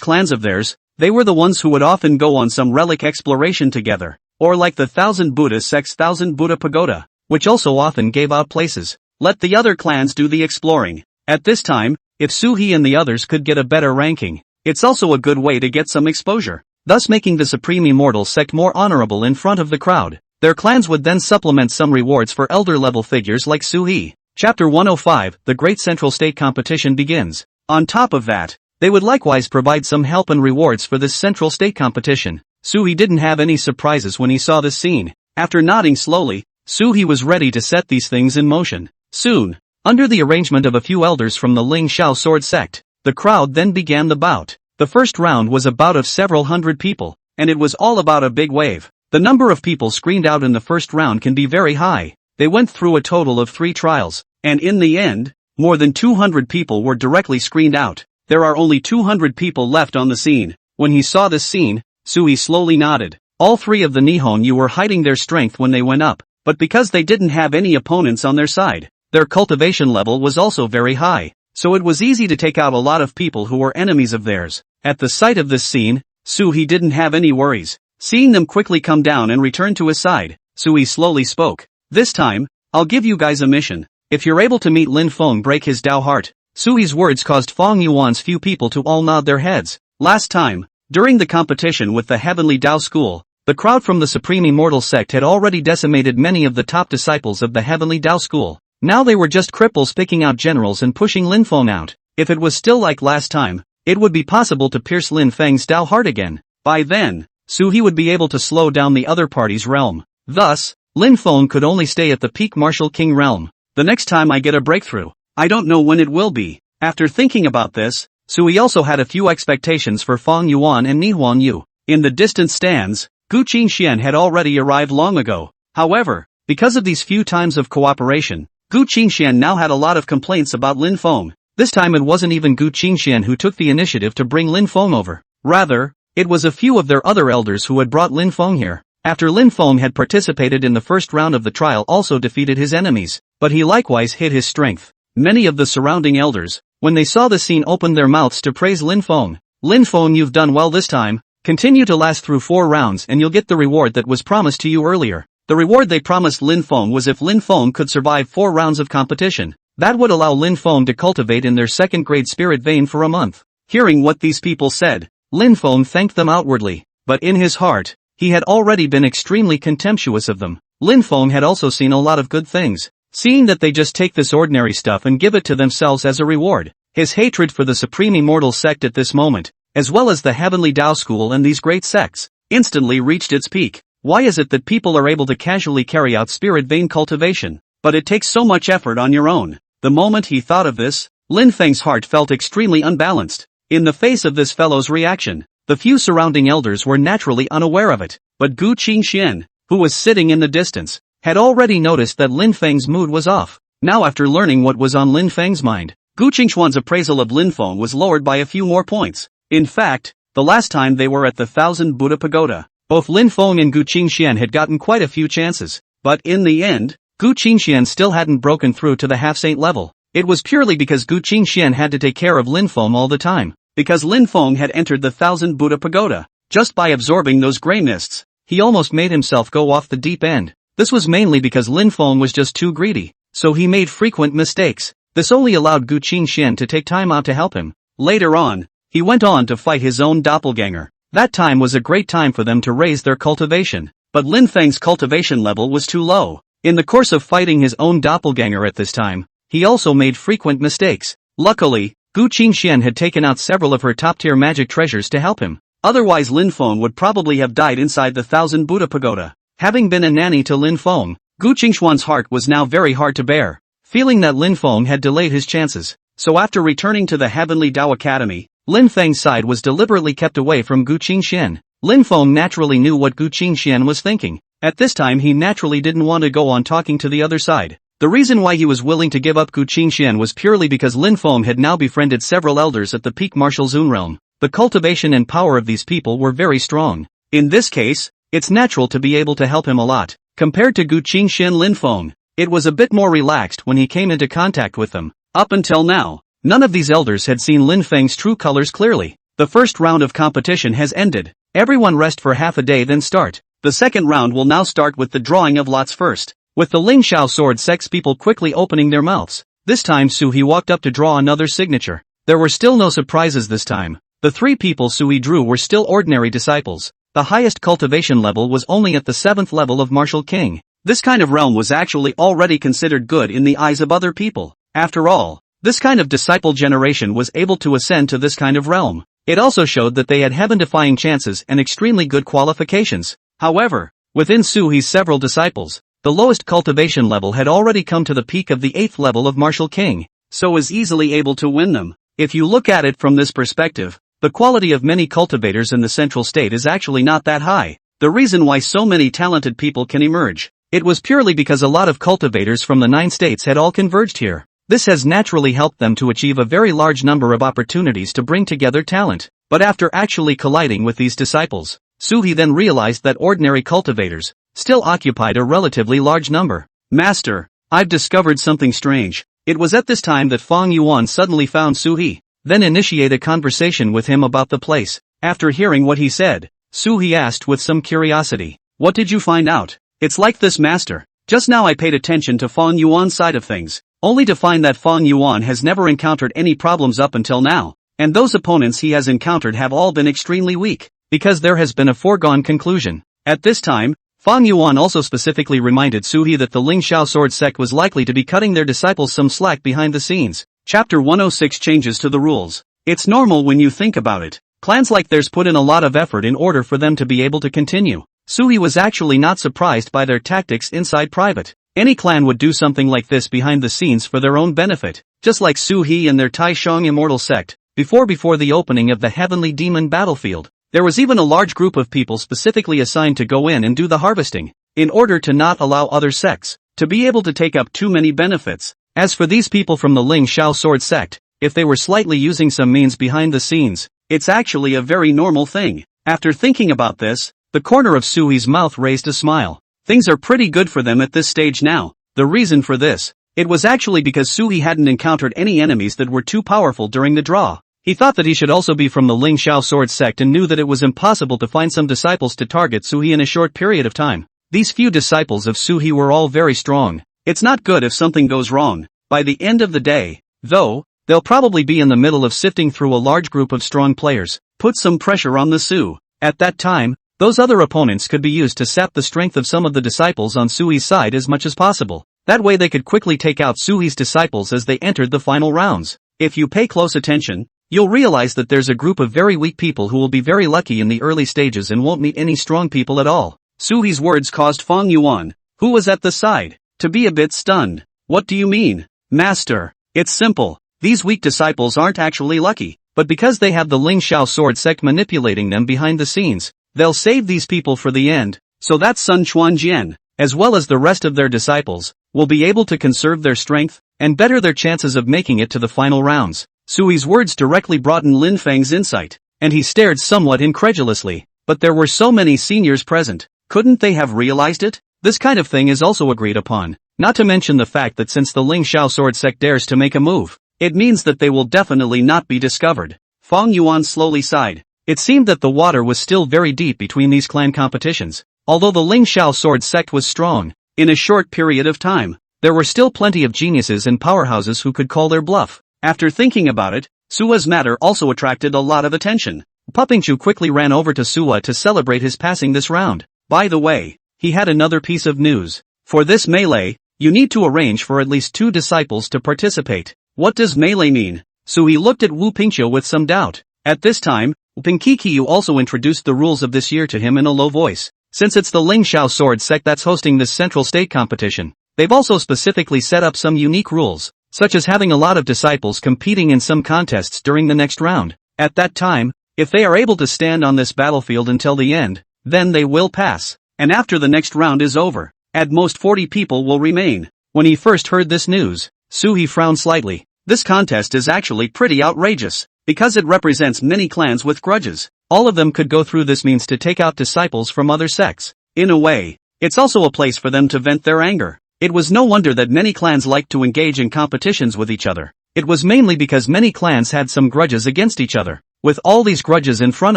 clans of theirs, they were the ones who would often go on some relic exploration together, or like the 1000 Buddha sect's 1000 Buddha Pagoda, which also often gave out places. Let the other clans do the exploring. At this time, if Su He and the others could get a better ranking, it's also a good way to get some exposure, thus making the Supreme Immortal sect more honorable in front of the crowd. Their clans would then supplement some rewards for elder-level figures like Su He. Chapter 105, The Great Central State Competition begins. On top of that, they would likewise provide some help and rewards for this central state competition. Su He didn't have any surprises when he saw this scene. After nodding slowly, Su He was ready to set these things in motion. Soon, under the arrangement of a few elders from the Ling Xiao sword sect, the crowd then began the bout. The first round was a bout of several hundred people, and it was all about a big wave. The number of people screened out in the first round can be very high. They went through a total of 3 trials, and in the end, more than 200 people were directly screened out. There are only 200 people left on the scene. When he saw this scene, Sui slowly nodded. All 3 of the Nihon Yu were hiding their strength when they went up, but because they didn't have any opponents on their side, their cultivation level was also very high, so it was easy to take out a lot of people who were enemies of theirs. At the sight of this scene, Sui didn't have any worries. Seeing them quickly come down and return to his side, Sui slowly spoke. This time, I'll give you guys a mission. If you're able to meet Lin Feng, break his Dao heart. Sui's words caused Fong Yuan's few people to all nod their heads. Last time, during the competition with the Heavenly Dao School, the crowd from the Supreme Immortal Sect had already decimated many of the top disciples of the Heavenly Dao School. Now they were just cripples picking out generals and pushing Lin Feng out. If it was still like last time, it would be possible to pierce Lin Feng's Dao heart again. By then, Sui would be able to slow down the other party's realm. Thus, Lin Feng could only stay at the peak martial king realm. The next time I get a breakthrough, I don't know when it will be. After thinking about this, Sui also had a few expectations for Fong Yuan and Nihon Yu. In the distant stands, Gu Qingxian had already arrived long ago. However, because of these few times of cooperation, Gu Qingxian now had a lot of complaints about Lin Feng. This time it wasn't even Gu Qingxian who took the initiative to bring Lin Feng over. Rather, it was a few of their other elders who had brought Lin Feng here. After Lin Feng had participated in the first round of the trial, also defeated his enemies, but he likewise hid his strength. Many of the surrounding elders, when they saw the scene, opened their mouths to praise Lin Feng. Lin Feng, you've done well this time. Continue to last through 4 rounds and you'll get the reward that was promised to you earlier. The reward they promised Lin Feng was if Lin Feng could survive 4 rounds of competition. That would allow Lin Feng to cultivate in their 2nd grade spirit vein for a month. Hearing what these people said, Lin Feng thanked them outwardly, but in his heart, he had already been extremely contemptuous of them. Lin Feng had also seen a lot of good things. Seeing that they just take this ordinary stuff and give it to themselves as a reward, his hatred for the Supreme Immortal Sect at this moment, as well as the Heavenly Dao School and these great sects, instantly reached its peak. Why is it that people are able to casually carry out spirit vein cultivation, but it takes so much effort on your own? The moment he thought of this, Lin Feng's heart felt extremely unbalanced. In the face of this fellow's reaction, the few surrounding elders were naturally unaware of it, but Gu Qingxian, who was sitting in the distance, had already noticed that Lin Feng's mood was off. Now after learning what was on Lin Feng's mind, Gu Qingxuan's appraisal of Lin Feng was lowered by a few more points. In fact, the last time they were at the 1000 Buddha Pagoda, both Lin Feng and Gu Qingxian had gotten quite a few chances, but in the end, Gu Qingxian still hadn't broken through to the half-saint level. It was purely because Gu Qingxian had to take care of Lin Feng all the time. Because Lin Feng had entered the 1000 Buddha Pagoda, just by absorbing those gray mists, he almost made himself go off the deep end. This was mainly because Lin Feng was just too greedy, so he made frequent mistakes. This only allowed Gu Qingxian to take time out to help him. Later on, he went on to fight his own doppelganger. That time was a great time for them to raise their cultivation, but Lin Feng's cultivation level was too low. In the course of fighting his own doppelganger at this time, he also made frequent mistakes. Luckily, Gu Qingxian had taken out several of her top-tier magic treasures to help him. Otherwise Lin Feng would probably have died inside the 1000 Buddha Pagoda. Having been a nanny to Lin Feng, Gu Qingxuan's heart was now very hard to bear, feeling that Lin Feng had delayed his chances. So after returning to the Heavenly Dao Academy, Lin Feng's side was deliberately kept away from Gu Qingxian. Lin Feng naturally knew what Gu Qingxian was thinking. At this time he naturally didn't want to go on talking to the other side. The reason why he was willing to give up Gu Qingxian was purely because Lin Feng had now befriended several elders at the peak martial zone realm. The cultivation and power of these people were very strong. In this case, it's natural to be able to help him a lot. Compared to Gu Qingxian, Lin Feng, it was a bit more relaxed when he came into contact with them. Up until now, none of these elders had seen Lin Feng's true colors clearly. The first round of competition has ended. Everyone rest for half a day then start. The second round will now start with the drawing of lots first, with the Ling Xiao sword sect's people quickly opening their mouths. This time Sui walked up to draw another signature. There were still no surprises this time. The 3 people Sui drew were still ordinary disciples. The highest cultivation level was only at the 7th level of Martial King. This kind of realm was actually already considered good in the eyes of other people. After all, this kind of disciple generation was able to ascend to this kind of realm. It also showed that they had heaven-defying chances and extremely good qualifications. However, within Sui's several disciples, the lowest cultivation level had already come to the peak of the 8th level of Martial King, so was easily able to win them. If you look at it from this perspective, the quality of many cultivators in the central state is actually not that high. The reason why so many talented people can emerge, it was purely because a lot of cultivators from the 9 states had all converged here. This has naturally helped them to achieve a very large number of opportunities to bring together talent. But after actually colliding with these disciples, Suhi then realized that ordinary cultivators still occupied a relatively large number. Master, I've discovered something strange. It was at this time that Fong Yuan suddenly found Suhi, then initiate a conversation with him about the place. After hearing what he said, Suhi asked with some curiosity, "What did you find out?" "It's like this, master. Just now I paid attention to Fong Yuan's side of things, only to find that Fong Yuan has never encountered any problems up until now. And those opponents he has encountered have all been extremely weak, because there has been a foregone conclusion." At this time, Fong Yuan also specifically reminded Suhi that the Ling Xiao sword sect was likely to be cutting their disciples some slack behind the scenes. Chapter 106 Changes to the rules. It's normal when you think about it. Clans like theirs put in a lot of effort in order for them to be able to continue. Suhi was actually not surprised by their tactics inside private. Any clan would do something like this behind the scenes for their own benefit, just like Suhi and their Taishang immortal sect. Before the opening of the Heavenly Demon battlefield, there was even a large group of people specifically assigned to go in and do the harvesting, in order to not allow other sects to be able to take up too many benefits. As for these people from the Ling Xiao sword sect, if they were slightly using some means behind the scenes, it's actually a very normal thing. After thinking about this, the corner of Suhi's mouth raised a smile. Things are pretty good for them at this stage now. The reason for this, it was actually because Suhi hadn't encountered any enemies that were too powerful during the draw. He thought that he should also be from the Ling Xiao sword sect and knew that it was impossible to find some disciples to target Suhi in a short period of time. These few disciples of Suhi were all very strong. It's not good if something goes wrong. By the end of the day, though, they'll probably be in the middle of sifting through a large group of strong players. Put some pressure on the Su. At that time, those other opponents could be used to sap the strength of some of the disciples on Suhi's side as much as possible. That way they could quickly take out Suhi's disciples as they entered the final rounds. If you pay close attention, you'll realize that there's a group of very weak people who will be very lucky in the early stages and won't meet any strong people at all. Suhi's words caused Fong Yuan, who was at the side, to be a bit stunned. "What do you mean, master?" "It's simple. These weak disciples aren't actually lucky, but because they have the Ling Xiao sword sect manipulating them behind the scenes, they'll save these people for the end, so that Sun Chuanjian, as well as the rest of their disciples, will be able to conserve their strength and better their chances of making it to the final rounds." Sui's words directly broadened Lin Feng's insight, and he stared somewhat incredulously. But there were so many seniors present, couldn't they have realized it? This kind of thing is also agreed upon, not to mention the fact that since the Ling Xiao sword sect dares to make a move, it means that they will definitely not be discovered. Fong Yuan slowly sighed. It seemed that the water was still very deep between these clan competitions. Although the Ling Xiao sword sect was strong, in a short period of time, there were still plenty of geniuses and powerhouses who could call their bluff. After thinking about it, Sua's matter also attracted a lot of attention. Pupingchu quickly ran over to Sua to celebrate his passing this round. By the way, he had another piece of news. For this melee, you need to arrange for at least 2 disciples to participate. What does melee mean? Sui looked at Wu Pingqiu with some doubt. At this time, Ping Qiqiu also introduced the rules of this year to him in a low voice. Since it's the Ling Xiao sword sect that's hosting this central state competition, they've also specifically set up some unique rules, such as having a lot of disciples competing in some contests during the next round. At that time, if they are able to stand on this battlefield until the end, then they will pass. And after the next round is over, at most 40 people will remain. When he first heard this news, Suhi frowned slightly. This contest is actually pretty outrageous, because it represents many clans with grudges. All of them could go through this means to take out disciples from other sects. In a way, it's also a place for them to vent their anger. It was no wonder that many clans liked to engage in competitions with each other. It was mainly because many clans had some grudges against each other. With all these grudges in front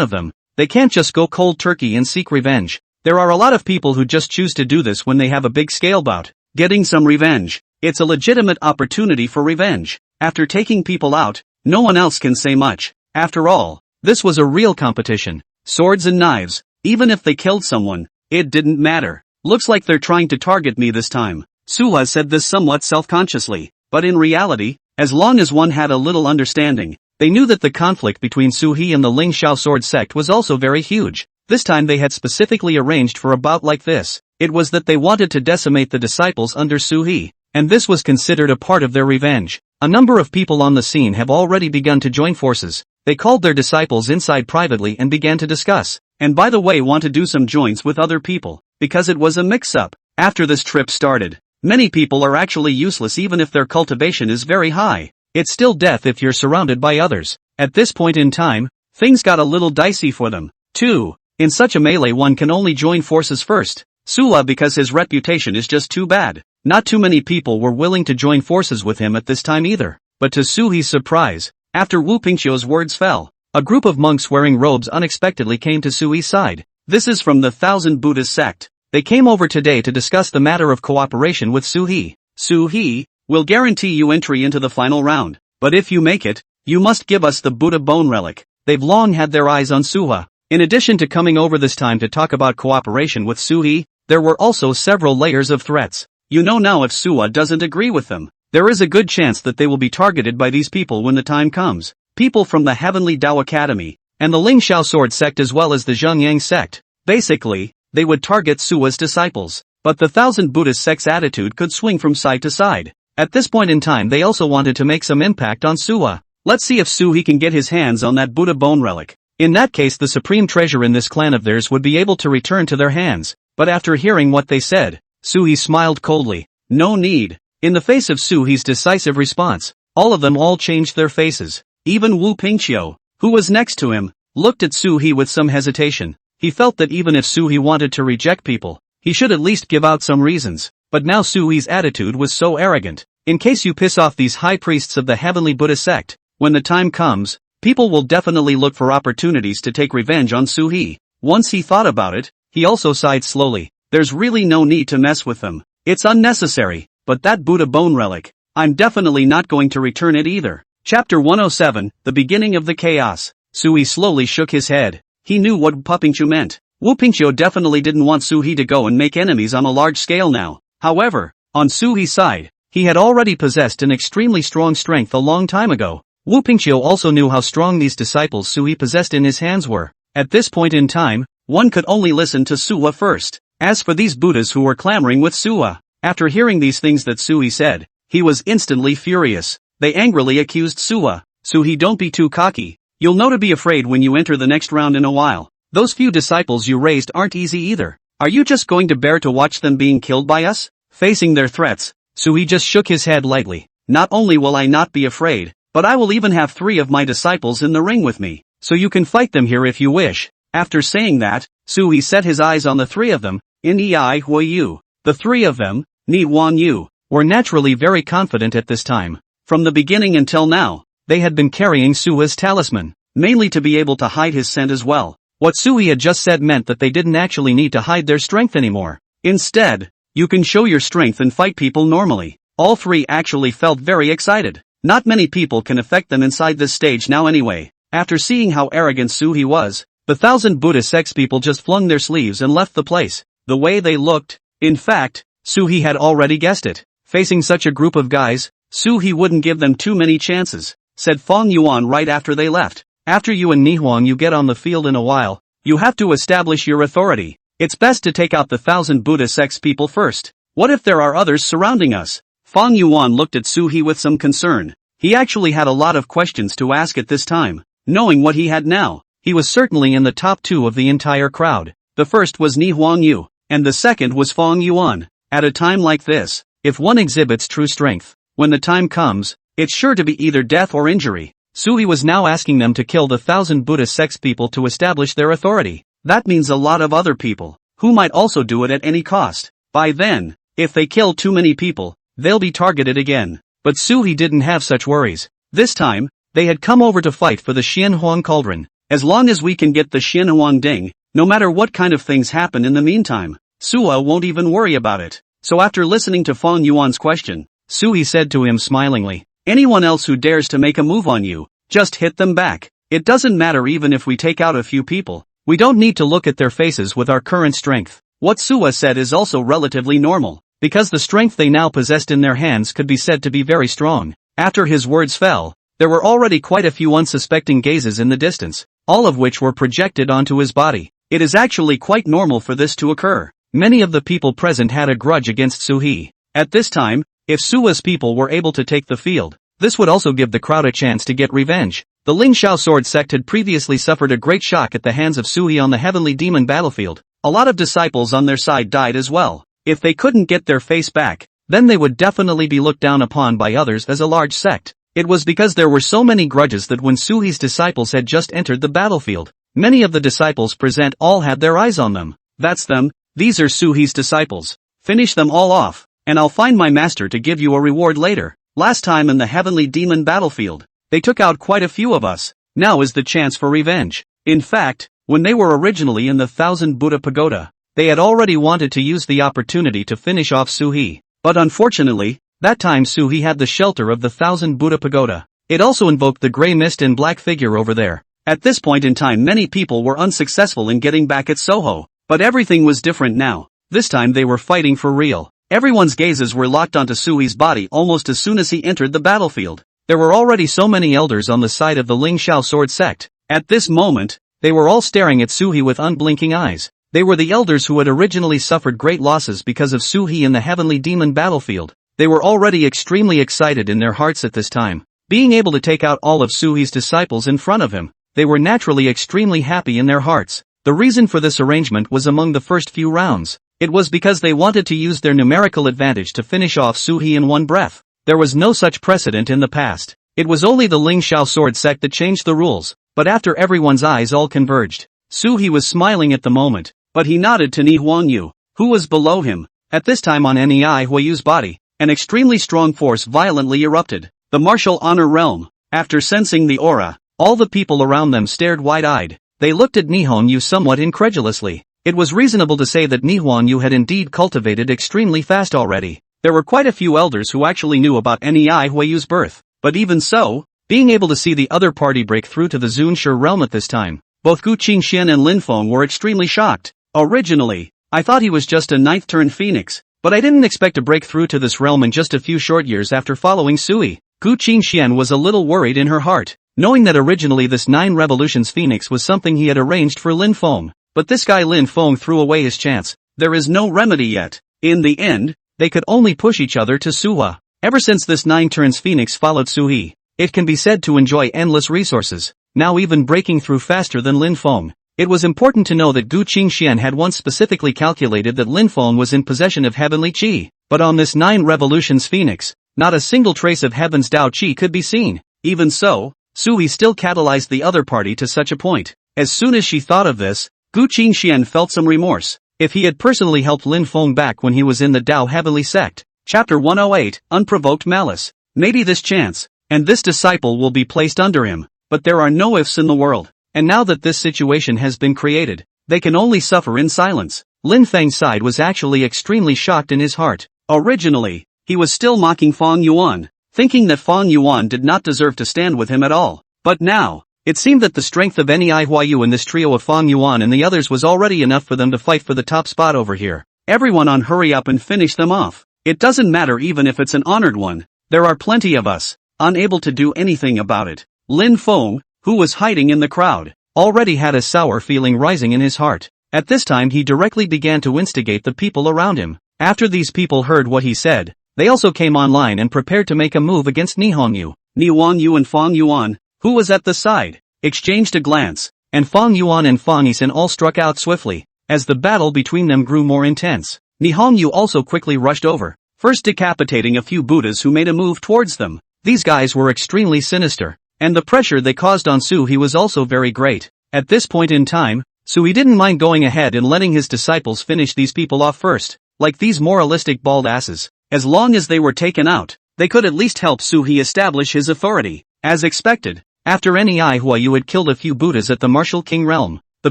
of them, they can't just go cold turkey and seek revenge. There are a lot of people who just choose to do this when they have a big scale bout. Getting some revenge. It's a legitimate opportunity for revenge. After taking people out, no one else can say much. After all, this was a real competition. Swords and knives. Even if they killed someone, it didn't matter. Looks like they're trying to target me this time. Suha said this somewhat self-consciously, but in reality, as long as one had a little understanding, they knew that the conflict between Suhi and the Ling Xiao sword sect was also very huge. This time they had specifically arranged for a bout like this. It was that they wanted to decimate the disciples under Suhi, and this was considered a part of their revenge. A number of people on the scene have already begun to join forces. They called their disciples inside privately and began to discuss, and by the way want to do some joints with other people, because it was a mix-up. After this trip started, many people are actually useless even if their cultivation is very high. It's still death if you're surrounded by others. At this point in time, things got a little dicey for them, too. In such a melee one can only join forces first. Sula because his reputation is just too bad. Not too many people were willing to join forces with him at this time either. But to Suhi's surprise, after Wu Pingqiu's words fell, a group of monks wearing robes unexpectedly came to Suhi's side. This is from the Thousand Buddhist Sect. They came over today to discuss the matter of cooperation with Suhi. Suhi will guarantee you entry into the final round, but if you make it, you must give us the Buddha bone relic. They've long had their eyes on Suha. In addition to coming over this time to talk about cooperation with Suhi, there were also several layers of threats. You know now if Suha doesn't agree with them, there is a good chance that they will be targeted by these people when the time comes. People from the Heavenly Dao Academy, and the Ling Xiao Sword Sect as well as the Zhengyang Sect. Basically, they would target Suha's disciples. But the Thousand Buddhist Sect's attitude could swing from side to side. At this point in time they also wanted to make some impact on Suha. Let's see if Suhi can get his hands on that Buddha bone relic. In that case the supreme treasure in this clan of theirs would be able to return to their hands. But after hearing what they said, Suhi smiled coldly. No need. In the face of Suhi's decisive response, all of them changed their faces. Even Wu Pingqiu, who was next to him, looked at Suhi with some hesitation. He felt that even if Suhi wanted to reject people, he should at least give out some reasons. But now Suhi's attitude was so arrogant. In case you piss off these high priests of the Heavenly Buddha Sect, when the time comes, people will definitely look for opportunities to take revenge on Suhi. Once he thought about it, he also sighed slowly. There's really no need to mess with them. It's unnecessary. But that Buddha bone relic, I'm definitely not going to return it either. Chapter 107, The Beginning of the Chaos. Suhi slowly shook his head. He knew what Wu Pingqiu meant. Wu Pingqiu definitely didn't want Suhi to go and make enemies on a large scale now. However, on Suhi's side, he had already possessed an extremely strong strength a long time ago. Wu Pingqiu also knew how strong these disciples Suhi possessed in his hands were. At this point in time, one could only listen to Suha first. As for these Buddhas who were clamoring with Suha, after hearing these things that Suhi said, he was instantly furious. They angrily accused Suha. Suhi, don't be too cocky. You'll know to be afraid when you enter the next round in a while. Those few disciples you raised aren't easy either. Are you just going to bear to watch them being killed by us? Facing their threats, Suhi just shook his head lightly. Not only will I not be afraid, but I will even have 3 of my disciples in the ring with me, so you can fight them here if you wish. After saying that, Suhi set his eyes on the 3 of them, in Yi Hui Yu. The 3 of them, Ni Wan Yu, were naturally very confident at this time. From the beginning until now, they had been carrying Suha's talisman, mainly to be able to hide his scent as well. What Suhi had just said meant that they didn't actually need to hide their strength anymore. Instead, you can show your strength and fight people normally. All 3 actually felt very excited. Not many people can affect them inside this stage now anyway. After seeing how arrogant Suhi was, the Thousand Buddhist Sects people just flung their sleeves and left the place. The way they looked, in fact, Suhi had already guessed it. Facing such a group of guys, Suhi wouldn't give them too many chances, said Fong Yuan right after they left. After you and Nihuang you get on the field in a while, you have to establish your authority. It's best to take out the Thousand Buddha Sects people first. What if there are others surrounding us? Fong Yuan looked at Suhi with some concern. He actually had a lot of questions to ask at this time. Knowing what he had now, he was certainly in the top 2 of the entire crowd. The first was Nihuang Yu, and the second was Fong Yuan. At a time like this, if one exhibits true strength, when the time comes, it's sure to be either death or injury. Suhi was now asking them to kill the Thousand Buddhist Sects people to establish their authority. That means a lot of other people, who might also do it at any cost. By then, if they kill too many people, they'll be targeted again. But Suhi didn't have such worries. This time, they had come over to fight for the Xianhuang Cauldron. As long as we can get the Xianhuang Ding, no matter what kind of things happen in the meantime, Suha won't even worry about it. So after listening to Fong Yuan's question, Suhi said to him smilingly, anyone else who dares to make a move on you, just hit them back. It doesn't matter even if we take out a few people. We don't need to look at their faces with our current strength. What Suha said is also relatively normal, because the strength they now possessed in their hands could be said to be very strong. After his words fell, there were already quite a few unsuspecting gazes in the distance, all of which were projected onto his body. It is actually quite normal for this to occur. Many of the people present had a grudge against Suhi. At this time, if Sua's people were able to take the field, this would also give the crowd a chance to get revenge. The Ling Xiao Sword Sect had previously suffered a great shock at the hands of Suhi on the Heavenly Demon battlefield. A lot of disciples on their side died as well. If they couldn't get their face back, then they would definitely be looked down upon by others as a large sect. It was because there were so many grudges that when Suhi's disciples had just entered the battlefield, many of the disciples present all had their eyes on them. That's them, these are Suhi's disciples. Finish them all off, and I'll find my master to give you a reward later. Last time in the Heavenly Demon battlefield, they took out quite a few of us. Now is the chance for revenge. In fact, when they were originally in the 1000 Buddha Pagoda, they had already wanted to use the opportunity to finish off Suhi. But unfortunately, that time Suhi had the shelter of the 1000 Buddha Pagoda. It also invoked the grey mist and black figure over there. At this point in time many people were unsuccessful in getting back at Soho. But everything was different now. This time they were fighting for real. Everyone's gazes were locked onto Suhi's body almost as soon as he entered the battlefield. There were already so many elders on the side of the Ling Xiao Sword Sect. At this moment, they were all staring at Suhi with unblinking eyes. They were the elders who had originally suffered great losses because of Suhi in the Heavenly Demon battlefield. They were already extremely excited in their hearts at this time. Being able to take out all of Suhi's disciples in front of him, they were naturally extremely happy in their hearts. The reason for this arrangement was among the first few rounds. It was because they wanted to use their numerical advantage to finish off Suhi in one breath. There was no such precedent in the past. It was only the Ling Xiao Sword Sect that changed the rules. But after everyone's eyes all converged, Suhi was smiling at the moment, but he nodded to Ni Huangyu, who was below him. At this time on Nei Huayu's body, an extremely strong force violently erupted. The martial honor realm. After sensing the aura, all the people around them stared wide-eyed. They looked at Ni Huangyu somewhat incredulously. It was reasonable to say that Ni Huangyu had indeed cultivated extremely fast already. There were quite a few elders who actually knew about Nei Huayu's birth. But even so, being able to see the other party break through to the Zunshi realm at this time, both Gu Qingxian and Lin Feng were extremely shocked. Originally, I thought he was just a ninth-turn phoenix, but I didn't expect to break through to this realm in just a few short years after following Sui. Gu Qingxian was a little worried in her heart, knowing that originally this 9 revolutions phoenix was something he had arranged for Lin Feng. But this guy Lin Feng threw away his chance. There is no remedy yet. In the end, they could only push each other to Suha. Ever since this 9 turns phoenix followed Suhi, it can be said to enjoy endless resources, now even breaking through faster than Lin Feng. It was important to know that Gu Qingxian had once specifically calculated that Lin Feng was in possession of heavenly qi, but on this 9 revolutions phoenix, not a single trace of heaven's Dao qi could be seen. Even so, Suhi still catalyzed the other party to such a point. As soon as she thought of this, Gu Qingxian felt some remorse. If he had personally helped Lin Feng back when he was in the Dao Heavenly sect. Chapter 108, Unprovoked Malice. Maybe this chance, and this disciple will be placed under him, but there are no ifs in the world. And now that this situation has been created, they can only suffer in silence. Lin Feng's side was actually extremely shocked in his heart. Originally, he was still mocking Fong Yuan, thinking that Fong Yuan did not deserve to stand with him at all. But now, it seemed that the strength of Nei Huayu in this trio of Fong Yuan and the others was already enough for them to fight for the top spot over here. Everyone on, hurry up and finish them off. It doesn't matter even if it's an honored one. There are plenty of us, unable to do anything about it. Lin Feng, who was hiding in the crowd, already had a sour feeling rising in his heart. At this time he directly began to instigate the people around him. After these people heard what he said, they also came online and prepared to make a move against Ni Huangyu. Ni Huangyu and Fong Yuan, who was at the side, exchanged a glance, and Fong Yuan and Fong Yisan all struck out swiftly. As the battle between them grew more intense, Ni Huangyu also quickly rushed over, first decapitating a few Buddhas who made a move towards them. These guys were extremely sinister, and the pressure they caused on Suhi was also very great. At this point in time, Suhi didn't mind going ahead and letting his disciples finish these people off first, like these moralistic bald asses. As long as they were taken out, they could at least help Suhi establish his authority. As expected, after Nei Huayu had killed a few Buddhas at the Martial King realm, the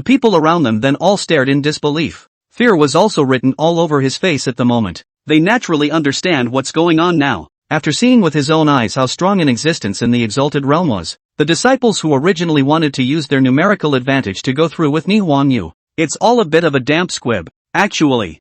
people around them then all stared in disbelief. Fear was also written all over his face at the moment. They naturally understand what's going on now. After seeing with his own eyes how strong an existence in the exalted realm was, the disciples who originally wanted to use their numerical advantage to go through with Ni Huangyu. It's all a bit of a damp squib. Actually,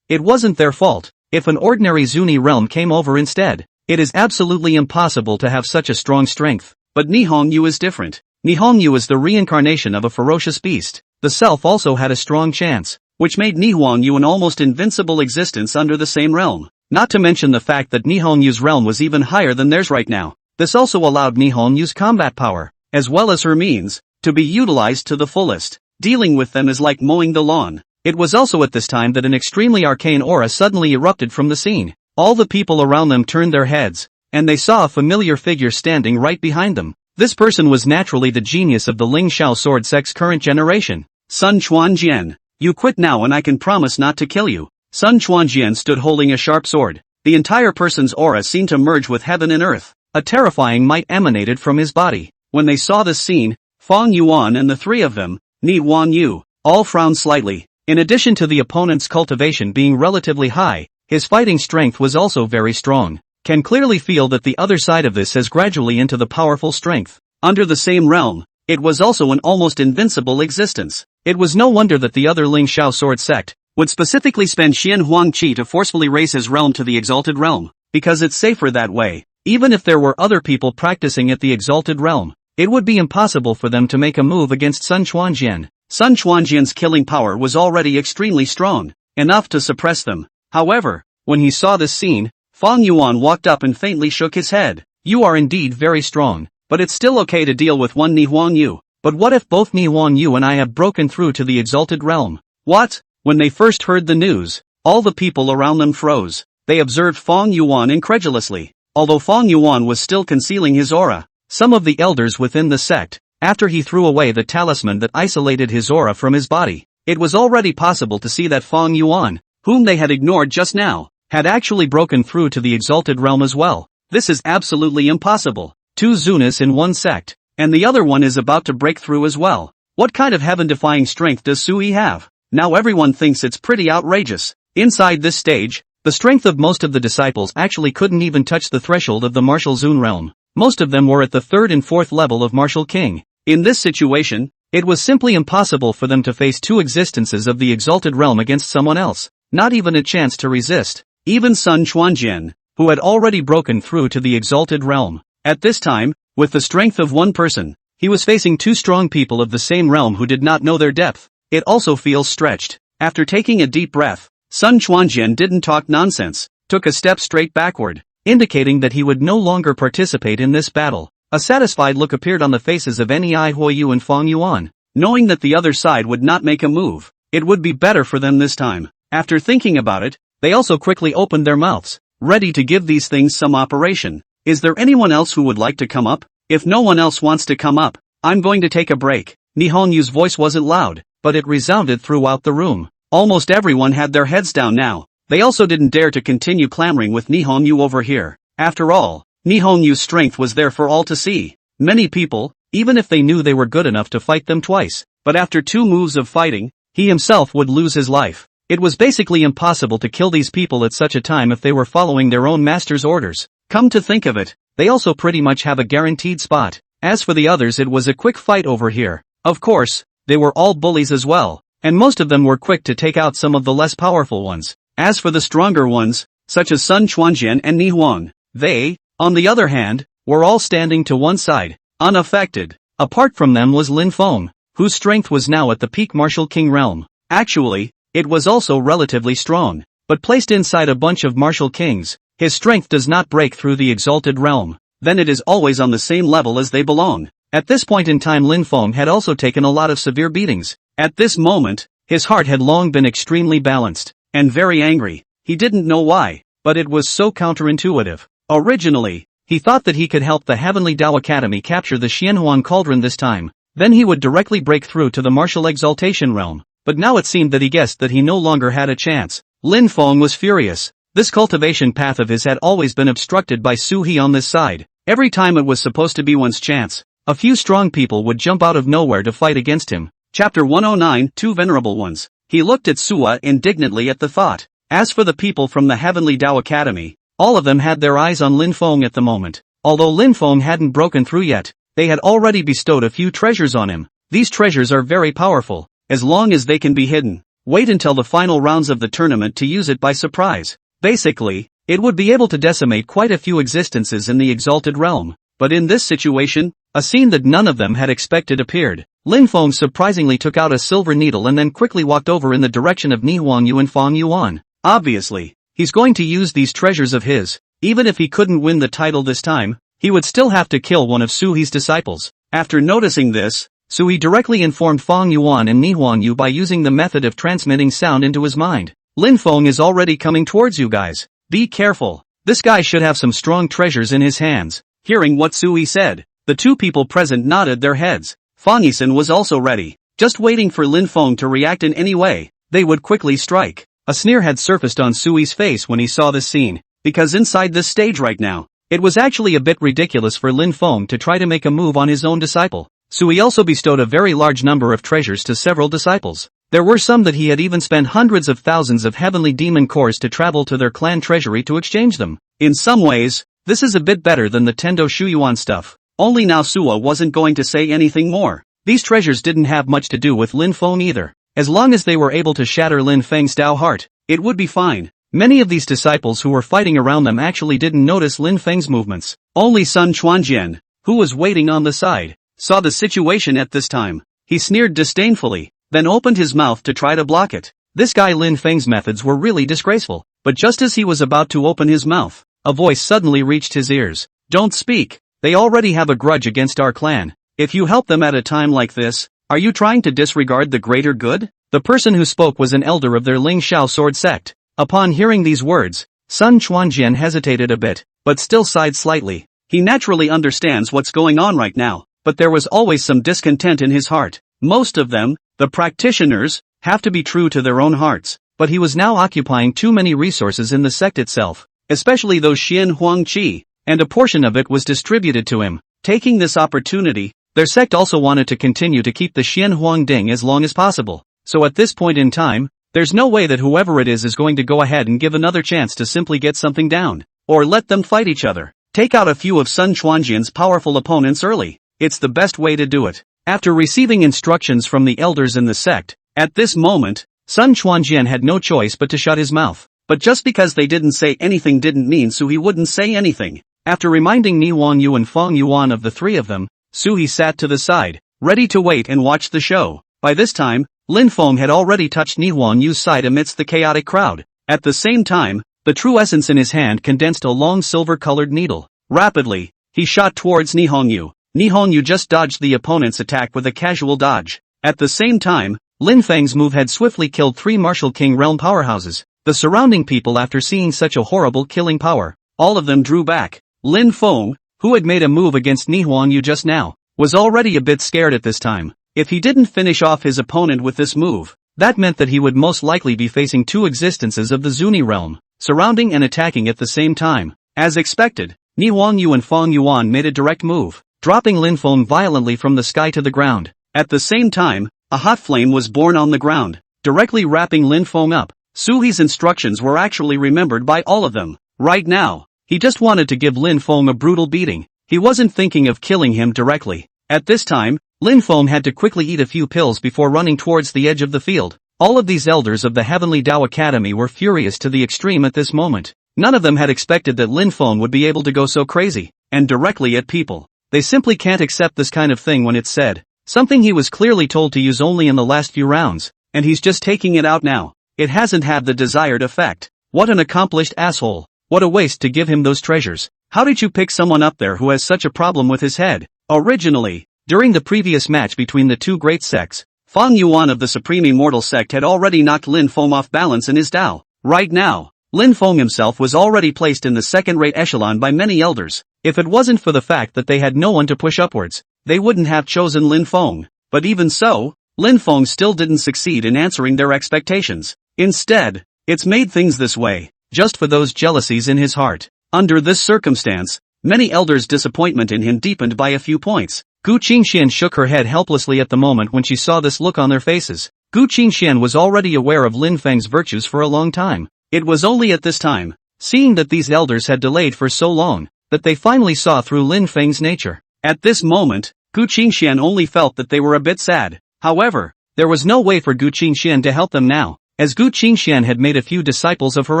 it wasn't their fault. If an ordinary Zuni realm came over instead, it is absolutely impossible to have such a strong strength. But Ni Huangyu is different. Ni Huangyu is the reincarnation of a ferocious beast. the self also had a strong chance, which made Nihonyu an almost invincible existence under the same realm. Not to mention the fact that Nihonyu's realm was even higher than theirs right now. This also allowed Nihonyu's combat power, as well as her means, to be utilized to the fullest. Dealing with them is like mowing the lawn. It was also at this time that an extremely arcane aura suddenly erupted from the scene. All the people around them turned their heads, and they saw a familiar figure standing right behind them. This person was naturally the genius of the Ling Xiao sword sect's current generation. Sun Chuanjian. You quit now and I can promise not to kill you. Sun Chuanjian stood holding a sharp sword. The entire person's aura seemed to merge with heaven and earth. A terrifying might emanated from his body. When they saw this scene, Fong Yuan and the three of them, Nihonyu, all frowned slightly. In addition to the opponent's cultivation being relatively high, his fighting strength was also very strong. Can clearly feel that the other side of this has gradually into the powerful strength. Under the same realm, it was also an almost invincible existence. It was no wonder that the other Ling Xiao sword sect would specifically spend Xian Huang Qi to forcefully raise his realm to the exalted realm, because it's safer that way. Even if there were other people practicing at the exalted realm, it would be impossible for them to make a move against Sun Chuanjian. Sun Chuanjian's killing power was already extremely strong, enough to suppress them. However, when he saw this scene, Fong Yuan walked up and faintly shook his head. You are indeed very strong, but it's still okay to deal with one Nihonyu. But what if both Nihonyu and I have broken through to the exalted realm? What? When they first heard the news, all the people around them froze. They observed Fong Yuan incredulously. Although Fong Yuan was still concealing his aura, some of the elders within the sect, after he threw away the talisman that isolated his aura from his body, it was already possible to see that Fong Yuan, whom they had ignored just now, had actually broken through to the exalted realm as well. This is absolutely impossible. Two Zunas in one sect, and the other one is about to break through as well. What kind of heaven-defying strength does Sui have? Now everyone thinks it's pretty outrageous. Inside this stage, the strength of most of the disciples actually couldn't even touch the threshold of the martial Zun realm. Most of them were at the third and fourth level of martial king. In this situation, it was simply impossible for them to face two existences of the exalted realm against someone else. Not even a chance to resist. Even Sun Chuanjian, who had already broken through to the exalted realm. At this time, with the strength of one person, he was facing two strong people of the same realm who did not know their depth. It also feels stretched. After taking a deep breath, Sun Chuanjian didn't talk nonsense, took a step straight backward, indicating that he would no longer participate in this battle. A satisfied look appeared on the faces of Nei Huoyu and Fong Yuan. Knowing that the other side would not make a move, it would be better for them this time. After thinking about it, they also quickly opened their mouths, ready to give these things some operation. Is there anyone else who would like to come up? If no one else wants to come up, I'm going to take a break. Nihonyu's voice wasn't loud, but it resounded throughout the room. Almost everyone had their heads down now. They also didn't dare to continue clamoring with Nihonyu over here. After all, Nihonyu's strength was there for all to see. Many people, even if they knew they were good enough to fight them twice, but after two moves of fighting, he himself would lose his life. It was basically impossible to kill these people at such a time if they were following their own master's orders. Come to think of it, they also pretty much have a guaranteed spot. As for the others, it was a quick fight over here. Of course, they were all bullies as well, and most of them were quick to take out some of the less powerful ones. As for the stronger ones, such as Sun Chuanjian and Nihuang, they, on the other hand, were all standing to one side, unaffected. Apart from them was Lin Feng, whose strength was now at the peak martial king realm. Actually, it was also relatively strong, but placed inside a bunch of martial kings, his strength does not break through the exalted realm. Then it is always on the same level as they belong. At this point in time, Lin Feng had also taken a lot of severe beatings. At this moment, his heart had long been extremely balanced, and very angry. He didn't know why, but it was so counterintuitive. Originally, he thought that he could help the Heavenly Dao Academy capture the Xianhuan Cauldron this time. Then he would directly break through to the martial exaltation realm. But now it seemed that he guessed that he no longer had a chance. Lin Feng was furious. This cultivation path of his had always been obstructed by Su He on this side. Every time it was supposed to be one's chance, a few strong people would jump out of nowhere to fight against him. Chapter 109, Two Venerable Ones. He looked at Sua indignantly at the thought. As for the people from the Heavenly Dao Academy, all of them had their eyes on Lin Feng at the moment. Although Lin Feng hadn't broken through yet, they had already bestowed a few treasures on him. These treasures are very powerful, as long as they can be hidden. Wait until the final rounds of the tournament to use it by surprise. Basically, it would be able to decimate quite a few existences in the exalted realm. But in this situation, a scene that none of them had expected appeared. Lin Feng surprisingly took out a silver needle and then quickly walked over in the direction of Ni Huangyu and Fong Yuan. Obviously, he's going to use these treasures of his. Even if he couldn't win the title this time, he would still have to kill one of Sui's disciples. After noticing this, Sui directly informed Fong Yuan and Ni Huangyu by using the method of transmitting sound into his mind. Lin Feng is already coming towards you guys. Be careful. This guy should have some strong treasures in his hands. Hearing what Sui said, the two people present nodded their heads. Fang Yisen was also ready, just waiting for Lin Feng to react in any way. They would quickly strike. A sneer had surfaced on Sui's face when he saw this scene, because inside this stage right now, it was actually a bit ridiculous for Lin Feng to try to make a move on his own disciple. Sui also bestowed a very large number of treasures to several disciples. There were some that he had even spent hundreds of thousands of heavenly demon cores to travel to their clan treasury to exchange them. In some ways, this is a bit better than the Tendo Shuyuan stuff. Only now Sua wasn't going to say anything more. These treasures didn't have much to do with Lin Feng either. As long as they were able to shatter Lin Feng's Dao heart, it would be fine. Many of these disciples who were fighting around them actually didn't notice Lin Feng's movements. Only Sun Chuanjian, who was waiting on the side, saw the situation at this time. He sneered disdainfully, then opened his mouth to try to block it. This guy Lin Feng's methods were really disgraceful. But just as he was about to open his mouth, a voice suddenly reached his ears. Don't speak. They already have a grudge against our clan. If you help them at a time like this, are you trying to disregard the greater good? The person who spoke was an elder of their Ling Shao sword sect. Upon hearing these words, Sun Chuanjian hesitated a bit, but still sighed slightly. He naturally understands what's going on right now, but there was always some discontent in his heart. Most of them, the practitioners, have to be true to their own hearts, but he was now occupying too many resources in the sect itself, especially those Xian Huang Qi, and a portion of it was distributed to him. Taking this opportunity, their sect also wanted to continue to keep the Xian Huang Ding as long as possible. So at this point in time, there's no way that whoever it is going to go ahead and give another chance to simply get something down, or let them fight each other. Take out a few of Sun Chuanjian's powerful opponents early. It's the best way to do it. After receiving instructions from the elders in the sect, at this moment, Sun Chuanjian had no choice but to shut his mouth. But just because they didn't say anything didn't mean Sui wouldn't say anything. After reminding Ni Huangyu and Fong Yuan of the three of them, Sui sat to the side, ready to wait and watch the show. By this time, Lin Feng had already touched Ni Huangyu's side amidst the chaotic crowd. At the same time, the true essence in his hand condensed a long silver-colored needle. Rapidly, he shot towards Ni Huangyu. Ni Huangyu just dodged the opponent's attack with a casual dodge. At the same time, Lin Feng's move had swiftly killed 3 Martial King realm powerhouses. The surrounding people, after seeing such a horrible killing power, all of them drew back. Lin Feng, who had made a move against Ni Huangyu just now, was already a bit scared at this time. If he didn't finish off his opponent with this move, that meant that he would most likely be facing 2 existences of the Zuni realm, surrounding and attacking at the same time. As expected, Ni Huangyu and Fong Yuan made a direct move, dropping Lin Feng violently from the sky to the ground. At the same time, a hot flame was born on the ground, directly wrapping Lin Feng up. Sui's instructions were actually remembered by all of them. Right now, he just wanted to give Lin Feng a brutal beating. He wasn't thinking of killing him directly. At this time, Lin Feng had to quickly eat a few pills before running towards the edge of the field. All of these elders of the Heavenly Dao Academy were furious to the extreme at this moment. None of them had expected that Lin Feng would be able to go so crazy, and directly at people. They simply can't accept this kind of thing when it's said. Something he was clearly told to use only in the last few rounds, and he's just taking it out now. It hasn't had the desired effect. What an accomplished asshole. What a waste to give him those treasures. How did you pick someone up there who has such a problem with his head? Originally, during the previous match between the two great sects, Fong Yuan of the Supreme Immortal Sect had already knocked Lin Feng off balance in his Dao. Right now, Lin Feng himself was already placed in the second-rate echelon by many elders. If it wasn't for the fact that they had no one to push upwards, they wouldn't have chosen Lin Feng. But even so, Lin Feng still didn't succeed in answering their expectations. Instead, it's made things this way, just for those jealousies in his heart. Under this circumstance, many elders' disappointment in him deepened by a few points. Gu Qingxian shook her head helplessly at the moment when she saw this look on their faces. Gu Qingxian was already aware of Lin Feng's virtues for a long time. It was only at this time, seeing that these elders had delayed for so long, that they finally saw through Lin Feng's nature. At this moment, Gu Qingxian only felt that they were a bit sad. However, there was no way for Gu Qingxian to help them now, as Gu Qingxian had made a few disciples of her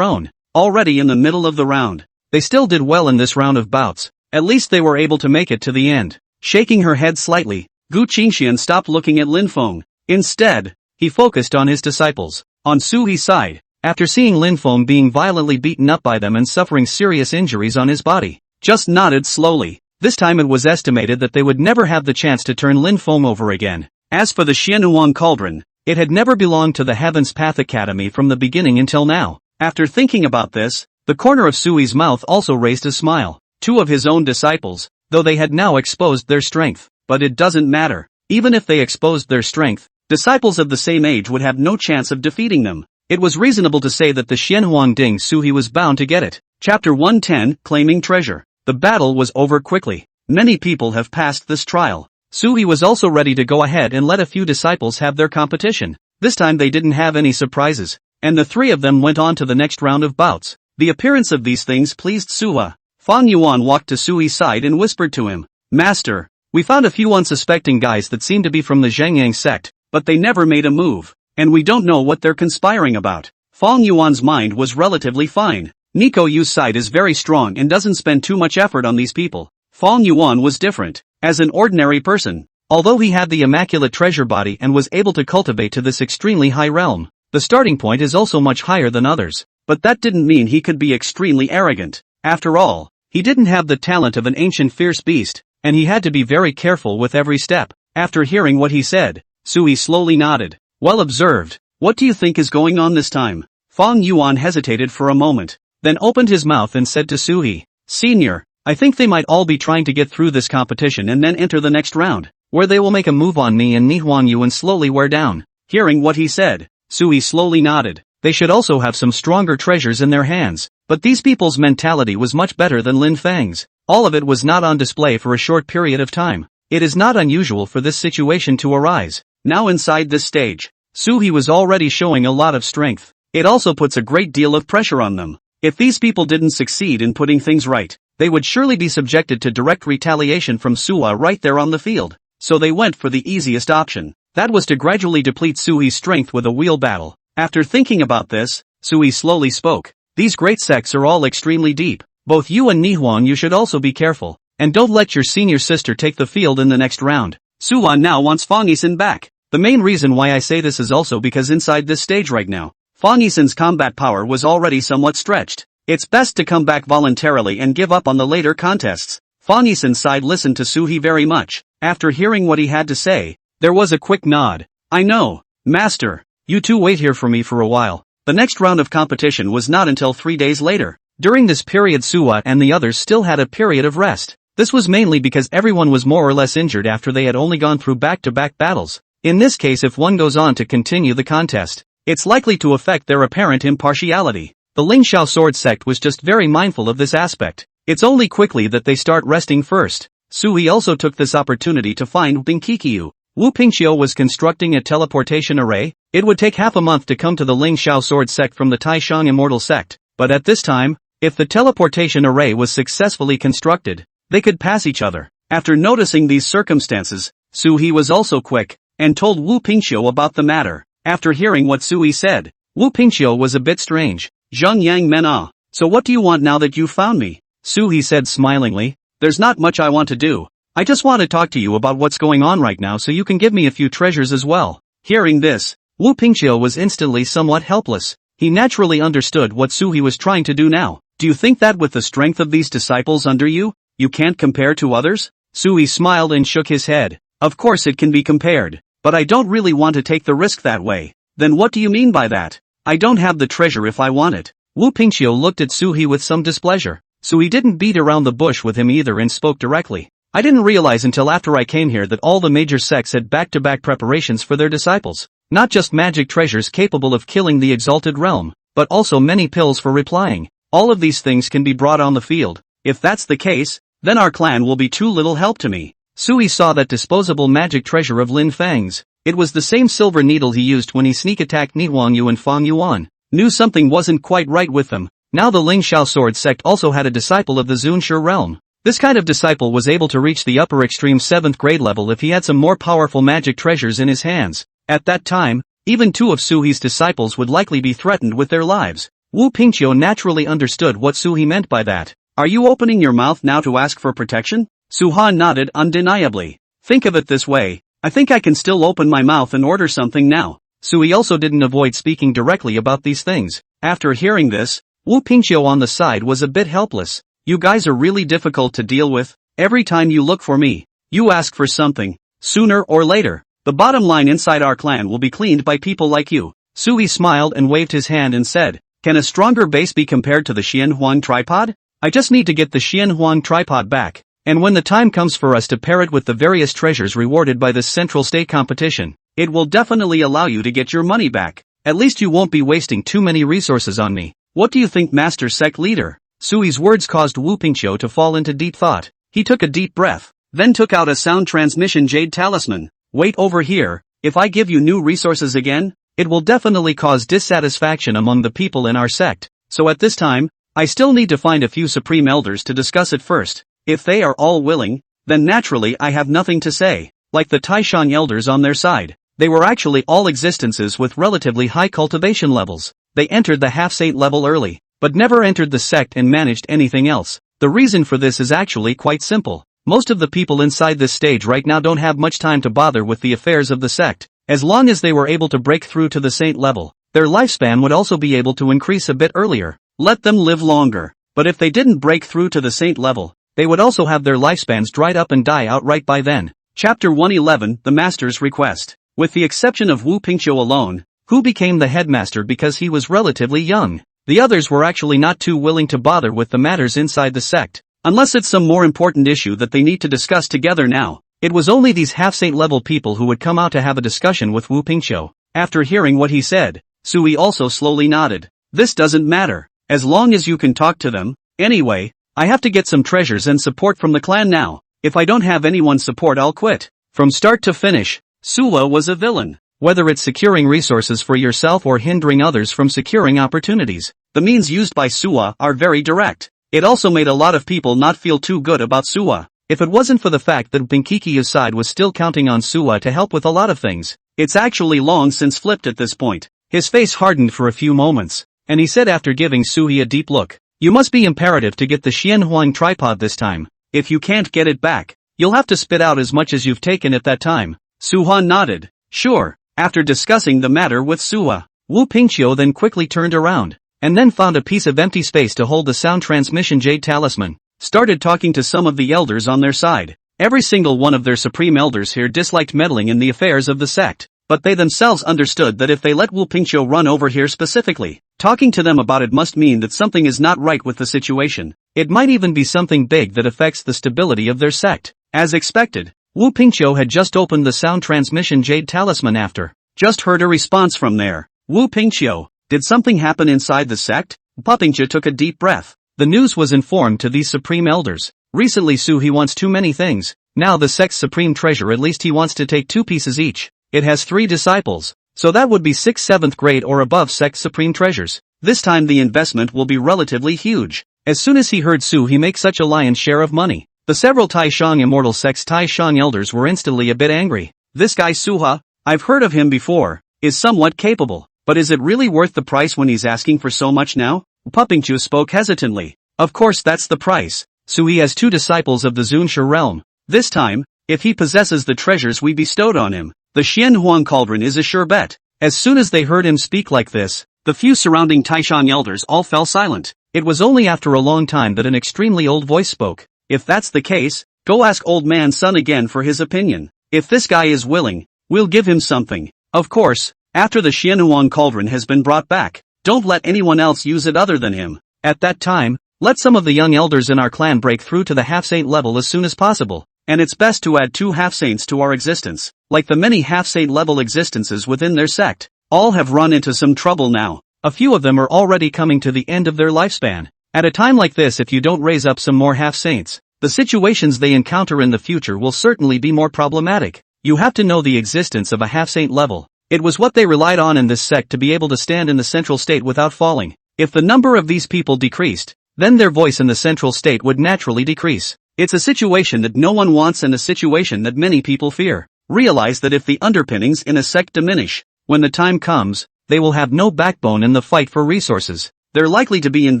own. Already in the middle of the round, they still did well in this round of bouts. At least they were able to make it to the end. Shaking her head slightly, Gu Qingxian stopped looking at Lin Feng. Instead, he focused on his disciples. On Su He's side, after seeing Lin Feng being violently beaten up by them and suffering serious injuries on his body, just nodded slowly. This time it was estimated that they would never have the chance to turn Lin Feng over again. As for the Xianhuang Cauldron, it had never belonged to the Heaven's Path Academy from the beginning until now. After thinking about this, the corner of Sui's mouth also raised a smile. Two of his own disciples, though they had now exposed their strength. But it doesn't matter. Even if they exposed their strength, disciples of the same age would have no chance of defeating them. It was reasonable to say that the Xianhuang Ding Suhi was bound to get it. Chapter 110, Claiming Treasure. The battle was over quickly. Many people have passed this trial. Suhi was also ready to go ahead and let a few disciples have their competition. This time they didn't have any surprises, and the three of them went on to the next round of bouts. The appearance of these things pleased Suha. Fong Yuan walked to Sui's side and whispered to him, "Master, we found a few unsuspecting guys that seem to be from the Zhengyang sect, but they never made a move, and we don't know what they're conspiring about." Fong Yuan's mind was relatively fine. Nico Yu's side is very strong and doesn't spend too much effort on these people. Fong Yuan was different. As an ordinary person, although he had the immaculate treasure body and was able to cultivate to this extremely high realm, the starting point is also much higher than others. But that didn't mean he could be extremely arrogant. After all, he didn't have the talent of an ancient fierce beast, and he had to be very careful with every step. After hearing what he said, Sui slowly nodded. "Well observed. What do you think is going on this time?" Fong Yuan hesitated for a moment, then opened his mouth and said to Sui, "Senior, I think they might all be trying to get through this competition and then enter the next round, where they will make a move on me and Nihhuang Yu and slowly wear down." Hearing what he said, Sui slowly nodded. They should also have some stronger treasures in their hands, but these people's mentality was much better than Lin Feng's. All of it was not on display for a short period of time. It is not unusual for this situation to arise. Now inside this stage, Suhi was already showing a lot of strength. It also puts a great deal of pressure on them. If these people didn't succeed in putting things right, they would surely be subjected to direct retaliation from Suha right there on the field. So they went for the easiest option. That was to gradually deplete Suhi's strength with a wheel battle. After thinking about this, Sui slowly spoke. "These great sects are all extremely deep. Both you and Nihhuang Yu should also be careful, and don't let your senior sister take the field in the next round." Suha now wants Fong Yisan back. The main reason why I say this is also because inside this stage right now, Fong Yisan's combat power was already somewhat stretched. It's best to come back voluntarily and give up on the later contests. Fong Yisan's side listened to Suhi very much. After hearing what he had to say, there was a quick nod. "I know, Master. You two wait here for me for a while." The next round of competition was not until 3 days later. During this period Suha and the others still had a period of rest. This was mainly because everyone was more or less injured after they had only gone through back-to-back battles. In this case, if one goes on to continue the contest, it's likely to affect their apparent impartiality. The Lingxiao sword sect was just very mindful of this aspect. It's only quickly that they start resting first. Sui also took this opportunity to find Binkikiu. Wu Pingqiu was constructing a teleportation array. It would take half a month to come to the Lingxiao sword sect from the Taishang immortal sect, but at this time, if the teleportation array was successfully constructed, they could pass each other. After noticing these circumstances, Suhi was also quick, and told Wu Pingqiu about the matter. After hearing what Sui said, Wu Pingqiu was a bit strange. "Zheng Yang Mena, so what do you want now that you've found me?" Suhi said smilingly. "There's not much I want to do. I just want to talk to you about what's going on right now so you can give me a few treasures as well." Hearing this, Wu Pingqiu was instantly somewhat helpless. He naturally understood what Suhi was trying to do now. "Do you think that with the strength of these disciples under you, you can't compare to others?" Suhi smiled and shook his head. "Of course it can be compared, but I don't really want to take the risk that way." "Then what do you mean by that?" "I don't have the treasure if I want it." Wu Pingqiu looked at Suhi with some displeasure. Suhi didn't beat around the bush with him either and spoke directly. "I didn't realize until after I came here that all the major sects had back-to-back preparations for their disciples. Not just magic treasures capable of killing the exalted realm, but also many pills for replying. All of these things can be brought on the field. If that's the case, then our clan will be too little help to me." Sui saw that disposable magic treasure of Lin Feng's. It was the same silver needle he used when he sneak attacked Nihhuang Yu and Fong Yuan. Knew something wasn't quite right with them. Now the Lingxiao sword sect also had a disciple of the Zunshi realm. This kind of disciple was able to reach the upper extreme 7th grade level if he had some more powerful magic treasures in his hands. At that time, even two of Suhi's disciples would likely be threatened with their lives. Wu Pingqiu naturally understood what Suhi meant by that. "Are you opening your mouth now to ask for protection?" Suha nodded undeniably. Think of it this way, I think I can still open my mouth and order something now. Sui also didn't avoid speaking directly about these things. After hearing this, Wu Pingqiu on the side was a bit helpless. You guys are really difficult to deal with. Every time you look for me, you ask for something. Sooner or later, the bottom line inside our clan will be cleaned by people like you. Sui smiled and waved his hand and said, can a stronger base be compared to the Xianhuang tripod? I just need to get the Xianhuang tripod back, and when the time comes for us to pair it with the various treasures rewarded by this central state competition, it will definitely allow you to get your money back. At least you won't be wasting too many resources on me. What do you think, Master Sect Leader? Sui's words caused Wu Pingqiu to fall into deep thought. He took a deep breath, then took out a sound transmission jade talisman. Wait over here, if I give you new resources again, it will definitely cause dissatisfaction among the people in our sect. So at this time, I still need to find a few supreme elders to discuss it first. If they are all willing, then naturally I have nothing to say. Like the Taishang elders on their side, they were actually all existences with relatively high cultivation levels. They entered the half-saint level early, but never entered the sect and managed anything else. The reason for this is actually quite simple. Most of the people inside this stage right now don't have much time to bother with the affairs of the sect. As long as they were able to break through to the saint level, their lifespan would also be able to increase a bit earlier. Let them live longer. But if they didn't break through to the saint level, they would also have their lifespans dried up and die outright by then. Chapter 111, The Master's Request. With the exception of Wu Pingqiu alone, who became the headmaster because he was relatively young, the others were actually not too willing to bother with the matters inside the sect, unless it's some more important issue that they need to discuss together now. It was only these half-saint level people who would come out to have a discussion with Wu Pingqiu. After hearing what he said, Sui also slowly nodded. This doesn't matter, as long as you can talk to them. Anyway, I have to get some treasures and support from the clan now. If I don't have anyone's support, I'll quit. From start to finish, Sua was a villain. Whether it's securing resources for yourself or hindering others from securing opportunities, the means used by Sua are very direct. It also made a lot of people not feel too good about Sua. If it wasn't for the fact that Binkiki's side was still counting on Sua to help with a lot of things, it's actually long since flipped at this point. His face hardened for a few moments, and he said after giving Sui a deep look, you must be imperative to get the Xianhuang tripod this time. If you can't get it back, you'll have to spit out as much as you've taken at that time. Suhan nodded. Sure. After discussing the matter with Sua, Wu Pingqiu then quickly turned around, and then found a piece of empty space to hold the sound transmission jade talisman. Started talking to some of the elders on their side. Every single one of their supreme elders here disliked meddling in the affairs of the sect, but they themselves understood that if they let Wu Pingqiu run over here specifically, talking to them about it must mean that something is not right with the situation. It might even be something big that affects the stability of their sect. As expected, Wu Pingqiu had just opened the sound transmission jade talisman after just heard a response from there. Wu Pingqiu, did something happen inside the sect? Wu Pingqiu took a deep breath. The news was informed to these supreme elders. Recently he wants too many things. Now the sect's supreme treasure, at least he wants to take 2 pieces each. It has 3 disciples, so that would be 6 7th grade or above sect supreme treasures. This time the investment will be relatively huge. As soon as he heard he make such a lion's share of money, the several Taishang immortal sect's Taishang elders were instantly a bit angry. This guy Suha, I've heard of him before, is somewhat capable, but is it really worth the price when he's asking for so much now? Pingqiu spoke hesitantly. Of course that's the price. Sui has 2 disciples of the Zunsha realm. This time, if he possesses the treasures we bestowed on him, the Xianhuang cauldron is a sure bet. As soon as they heard him speak like this, the few surrounding Taishang elders all fell silent. It was only after a long time that an extremely old voice spoke. If that's the case, go ask old man Sun again for his opinion. If this guy is willing, we'll give him something. Of course, after the Xianhuang cauldron has been brought back, don't let anyone else use it other than him. At that time, let some of the young elders in our clan break through to the half-saint level as soon as possible, and it's best to add 2 half-saints to our existence. Like the many half-saint level existences within their sect, all have run into some trouble now. A few of them are already coming to the end of their lifespan. At a time like this, if you don't raise up some more half-saints, the situations they encounter in the future will certainly be more problematic. You have to know the existence of a half-saint level. It was what they relied on in this sect to be able to stand in the central state without falling. If the number of these people decreased, then their voice in the central state would naturally decrease. It's a situation that no one wants and a situation that many people fear. Realize that if the underpinnings in a sect diminish, when the time comes, they will have no backbone in the fight for resources. They're likely to be in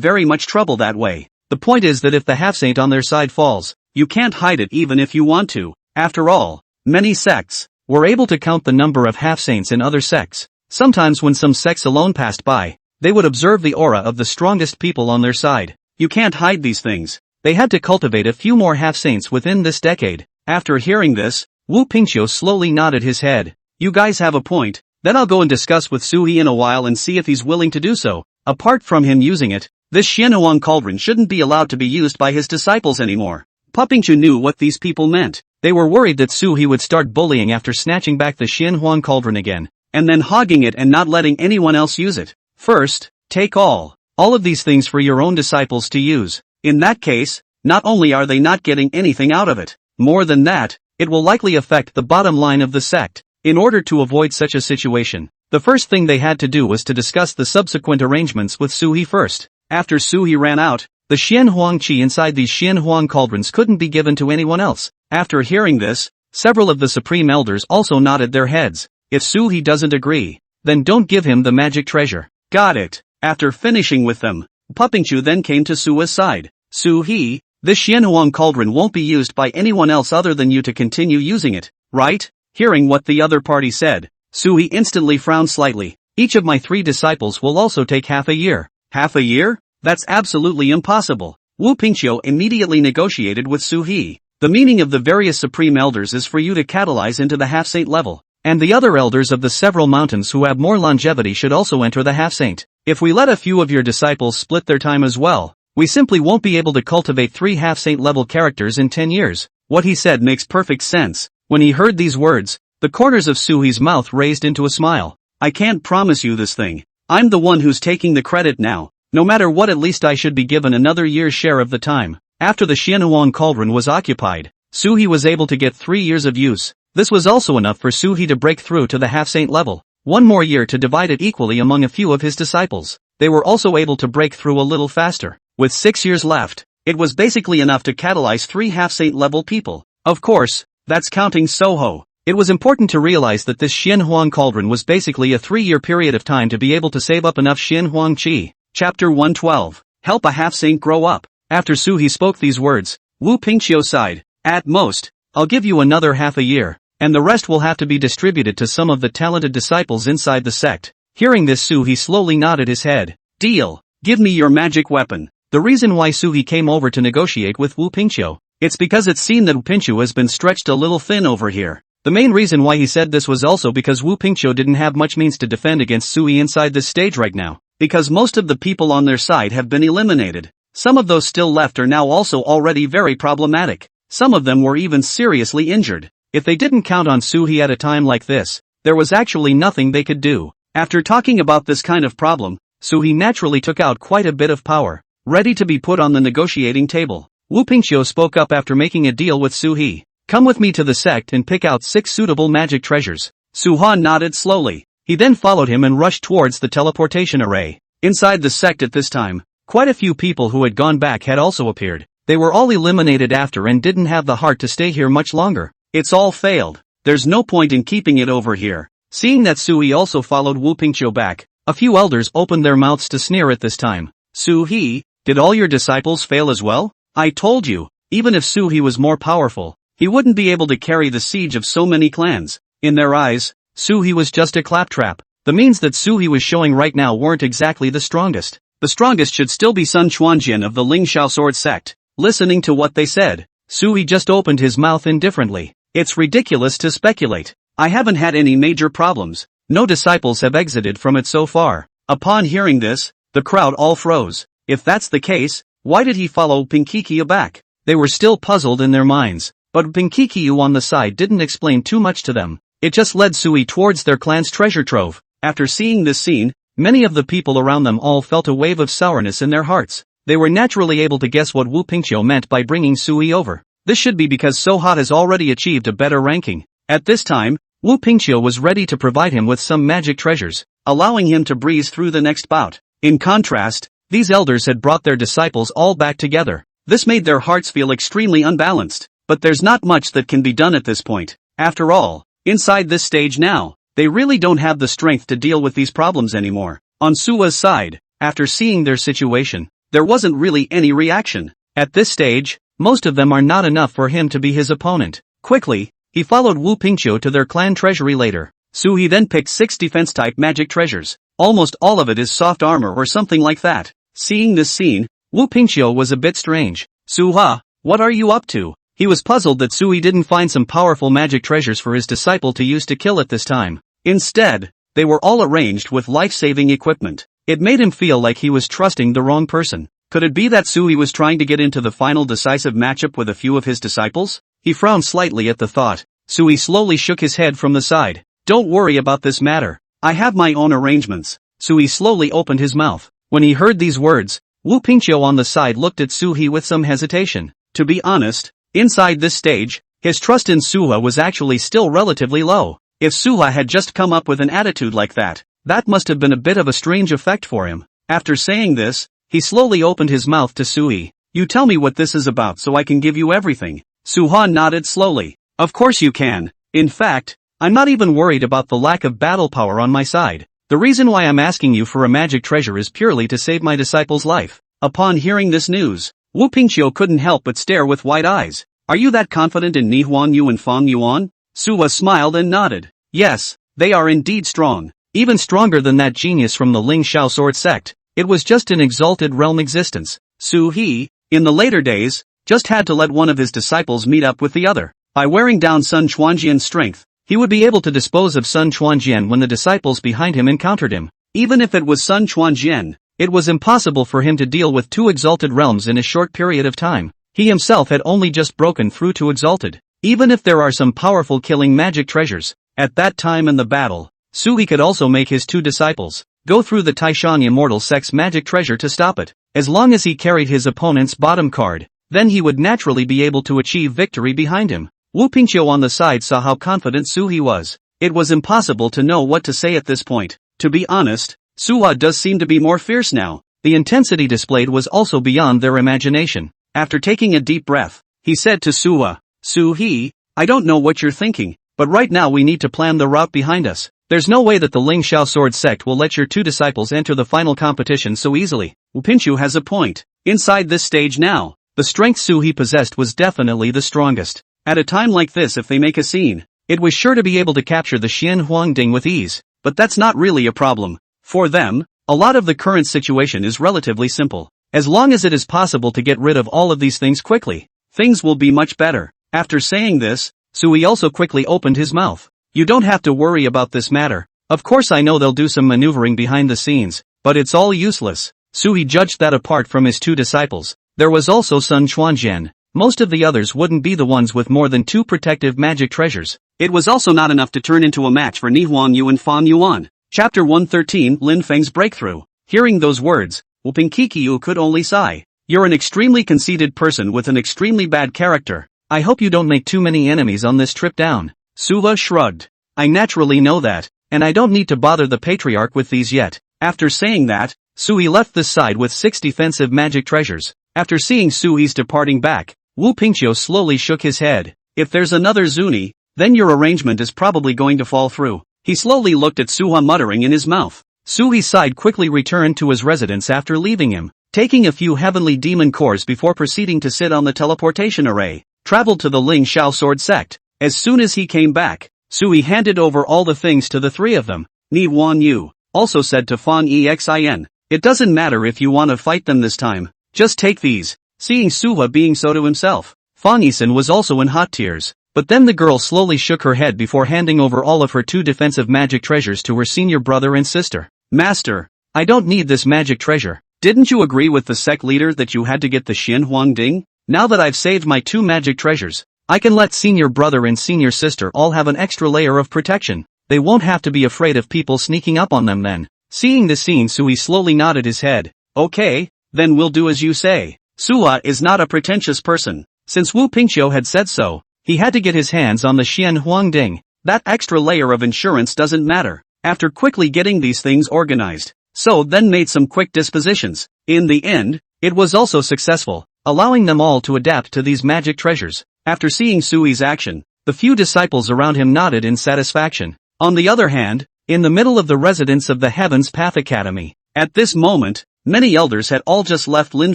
very much trouble that way. The point is that if the half-saint on their side falls, you can't hide it even if you want to. After all, Many sects were able to count the number of half-saints in other sects. Sometimes when some sects alone passed by, they would observe the aura of the strongest people on their side. You can't hide these things. They had to cultivate a few more half-saints within this decade. After hearing this, Wu Pingqiu slowly nodded his head. You guys have a point. Then I'll go and discuss with Suhi in a while and see if he's willing to do so. Apart from him using it, this Xianhuang cauldron shouldn't be allowed to be used by his disciples anymore. Pa Pingqiu knew what these people meant. They were worried that Suhi would start bullying after snatching back the Xianhuang cauldron again, and then hogging it and not letting anyone else use it. First, take all of these things for your own disciples to use. In that case, not only are they not getting anything out of it, more than that, it will likely affect the bottom line of the sect. In order to avoid such a situation, the first thing they had to do was to discuss the subsequent arrangements with Suhi first. After Suhi ran out, the Xianhuang qi inside these Xianhuang cauldrons couldn't be given to anyone else. After hearing this, several of the supreme elders also nodded their heads. If Suhi doesn't agree, then don't give him the magic treasure. Got it. After finishing with them, Pa Pingqiu then came to Sua's side. Suhi, this Xianhuang cauldron won't be used by anyone else other than you to continue using it, right? Hearing what the other party said, Suhi instantly frowned slightly. Each of my 3 disciples will also take half a year. Half a year? That's absolutely impossible. Wu Pingqiu immediately negotiated with Suhi. The meaning of the various supreme elders is for you to catalyze into the half-saint level, and the other elders of the several mountains who have more longevity should also enter the half-saint. If we let a few of your disciples split their time as well, we simply won't be able to cultivate 3 half-saint level characters in 10 years. What he said makes perfect sense. When he heard these words, the corners of Suhi's mouth raised into a smile. I can't promise you this thing. I'm the one who's taking the credit now. No matter what, at least I should be given another year's share of the time. After the Xianhuang cauldron was occupied, Suhi was able to get 3 years of use. This was also enough for Suhi to break through to the half-saint level. 1 more year to divide it equally among a few of his disciples. They were also able to break through a little faster. With 6 years left, it was basically enough to catalyze 3 half-saint level people. Of course, that's counting Soho. It was important to realize that this Xianhuang cauldron was basically a 3-year period of time to be able to save up enough Xianhuang qi. Chapter 112. Help a half-saint grow up. After Suhi spoke these words, Wu Pingqiu sighed. At most, I'll give you another half a year, and the rest will have to be distributed to some of the talented disciples inside the sect. Hearing this, Suhi slowly nodded his head. Deal. Give me your magic weapon. The reason why Suhi came over to negotiate with Wu Pingqiu, it's because it's seen that Wu Pingqiu has been stretched a little thin over here. The main reason why he said this was also because Wu Pingqiu didn't have much means to defend against Suhi inside this stage right now, because most of the people on their side have been eliminated. Some of those still left are now also already very problematic. Some of them were even seriously injured. If they didn't count on Suhi at a time like this, there was actually nothing they could do. After talking about this kind of problem, Suhi naturally took out quite a bit of power, ready to be put on the negotiating table. Wu Pingqiu spoke up after making a deal with Suhi. Come with me to the sect and pick out 6 suitable magic treasures. Suhan nodded slowly. He then followed him and rushed towards the teleportation array. Inside the sect at this time, quite a few people who had gone back had also appeared. They were all eliminated after and didn't have the heart to stay here much longer. It's all failed. There's no point in keeping it over here. Seeing that Suhi also followed Wu Pingqiu back, a few elders opened their mouths to sneer at this time. Suhi, did all your disciples fail as well? I told you, even if Suhi was more powerful, he wouldn't be able to carry the siege of so many clans. In their eyes, Suhi was just a claptrap. The means that Suhi was showing right now weren't exactly the strongest. The strongest should still be Sun Chuanjian of the Ling Shao Sword sect. Listening to what they said, Suhi just opened his mouth indifferently. It's ridiculous to speculate. I haven't had any major problems. No disciples have exited from it so far. Upon hearing this, the crowd all froze. If that's the case, why did he follow Pinkikiu back? They were still puzzled in their minds, but Pinkikiu on the side didn't explain too much to them. It just led Suhi towards their clan's treasure trove. After seeing this scene, many of the people around them all felt a wave of sourness in their hearts. They were naturally able to guess what Wu Pingqiu meant by bringing Suhi over. This should be because Soha has already achieved a better ranking. At this time, Wu Pingqiu was ready to provide him with some magic treasures, allowing him to breeze through the next bout. In contrast, these elders had brought their disciples all back together. This made their hearts feel extremely unbalanced, but there's not much that can be done at this point. After all, inside this stage now, they really don't have the strength to deal with these problems anymore. On Sua's side, after seeing their situation, there wasn't really any reaction. At this stage, most of them are not enough for him to be his opponent. Quickly, He followed Wu Pingqiu to their clan treasury later. He then picked 6 defense-type magic treasures. Almost all of it is soft armor or something like that. Seeing this scene, Wu Pingqiu was a bit strange. Suha, what are you up to? He was puzzled that Sui didn't find some powerful magic treasures for his disciple to use to kill at this time. Instead, they were all arranged with life-saving equipment. It made him feel like he was trusting the wrong person. Could it be that Sui was trying to get into the final decisive matchup with a few of his disciples? He frowned slightly at the thought. Sui slowly shook his head from the side. Don't worry about this matter. I have my own arrangements. Sui slowly opened his mouth. When he heard these words, Wu Pingqiu on the side looked at Suhi with some hesitation. To be honest, inside this stage, his trust in Suha was actually still relatively low. If Suha had just come up with an attitude like that, that must have been a bit of a strange effect for him. After saying this, he slowly opened his mouth to Sui. You tell me what this is about so I can give you everything. Suha nodded slowly. Of course you can. In fact, I'm not even worried about the lack of battle power on my side. The reason why I'm asking you for a magic treasure is purely to save my disciple's life. Upon hearing this news, Wu Pingqiu couldn't help but stare with wide eyes. Are you that confident in Nihwan Yu and Fong Yuan? Suha smiled and nodded. Yes, they are indeed strong. Even stronger than that genius from the Ling Shao sword sect. It was just an exalted realm existence. He, in the later days, just had to let one of his disciples meet up with the other. By wearing down Sun Chuanjian's strength, he would be able to dispose of Sun Chuanjian when the disciples behind him encountered him. Even if it was Sun Chuanjian, it was impossible for him to deal with 2 exalted realms in a short period of time. He himself had only just broken through to exalted. Even if there are some powerful killing magic treasures, at that time in the battle, Sui could also make his 2 disciples go through the Taishan Immortal Sect's magic treasure to stop it. As long as he carried his opponent's bottom card, then he would naturally be able to achieve victory behind him. Wu Pingqiu on the side saw how confident Sui was. It was impossible to know what to say at this point. To be honest, Suha does seem to be more fierce now. The intensity displayed was also beyond their imagination. After taking a deep breath, he said to Suha, Suhi, I don't know what you're thinking, but right now we need to plan the route behind us. There's no way that the Ling Shao sword sect will let your 2 disciples enter the final competition so easily. Wu Pingqiu has a point. Inside this stage now, the strength Suhi possessed was definitely the strongest. At a time like this, if they make a scene, it was sure to be able to capture the Xian Huangding with ease. But that's not really a problem. For them, a lot of the current situation is relatively simple. As long as it is possible to get rid of all of these things quickly, things will be much better. After saying this, Sui also quickly opened his mouth. You don't have to worry about this matter. Of course I know they'll do some maneuvering behind the scenes, but it's all useless. Sui judged that apart from his 2 disciples, there was also Sun Chuanjian. Most of the others wouldn't be the ones with more than 2 protective magic treasures. It was also not enough to turn into a match for Nihwan Yu and Fong Yuan. Chapter 113 Lin Feng's Breakthrough. Hearing those words, Wu Pingqiu could only sigh. You're an extremely conceited person with an extremely bad character. I hope you don't make too many enemies on this trip down. Suha shrugged. I naturally know that, and I don't need to bother the patriarch with these yet. After saying that, Sui left this side with 6 defensive magic treasures. After seeing Sui's departing back, Wu Pingqiu slowly shook his head. If there's another Zuni, then your arrangement is probably going to fall through. He slowly looked at Suha muttering in his mouth. Sui's side quickly returned to his residence after leaving him, taking a few heavenly demon cores before proceeding to sit on the teleportation array, traveled to the Ling Shao sword sect. As soon as he came back, Sui handed over all the things to the 3 of them. Nihwan Yu also said to Fong Xin, it doesn't matter if you want to fight them this time, just take these. Seeing Suha being so to himself, Fong Yuan was also in hot tears. But then the girl slowly shook her head before handing over all of her 2 defensive magic treasures to her senior brother and sister. Master, I don't need this magic treasure. Didn't you agree with the sect leader that you had to get the Xian Huangding? Now that I've saved my 2 magic treasures, I can let senior brother and senior sister all have an extra layer of protection. They won't have to be afraid of people sneaking up on them then. Seeing the scene, Sui slowly nodded his head. Okay, then we'll do as you say. Suha is not a pretentious person. Since Wu Pingqiu had said so, he had to get his hands on the Xian Huangding. That extra layer of insurance doesn't matter. After quickly getting these things organized, So then made some quick dispositions. In the end, it was also successful, allowing them all to adapt to these magic treasures. After seeing Sui's action, the few disciples around him nodded in satisfaction. On the other hand, in the middle of the residence of the Heavens Path Academy, at this moment, many elders had all just left Lin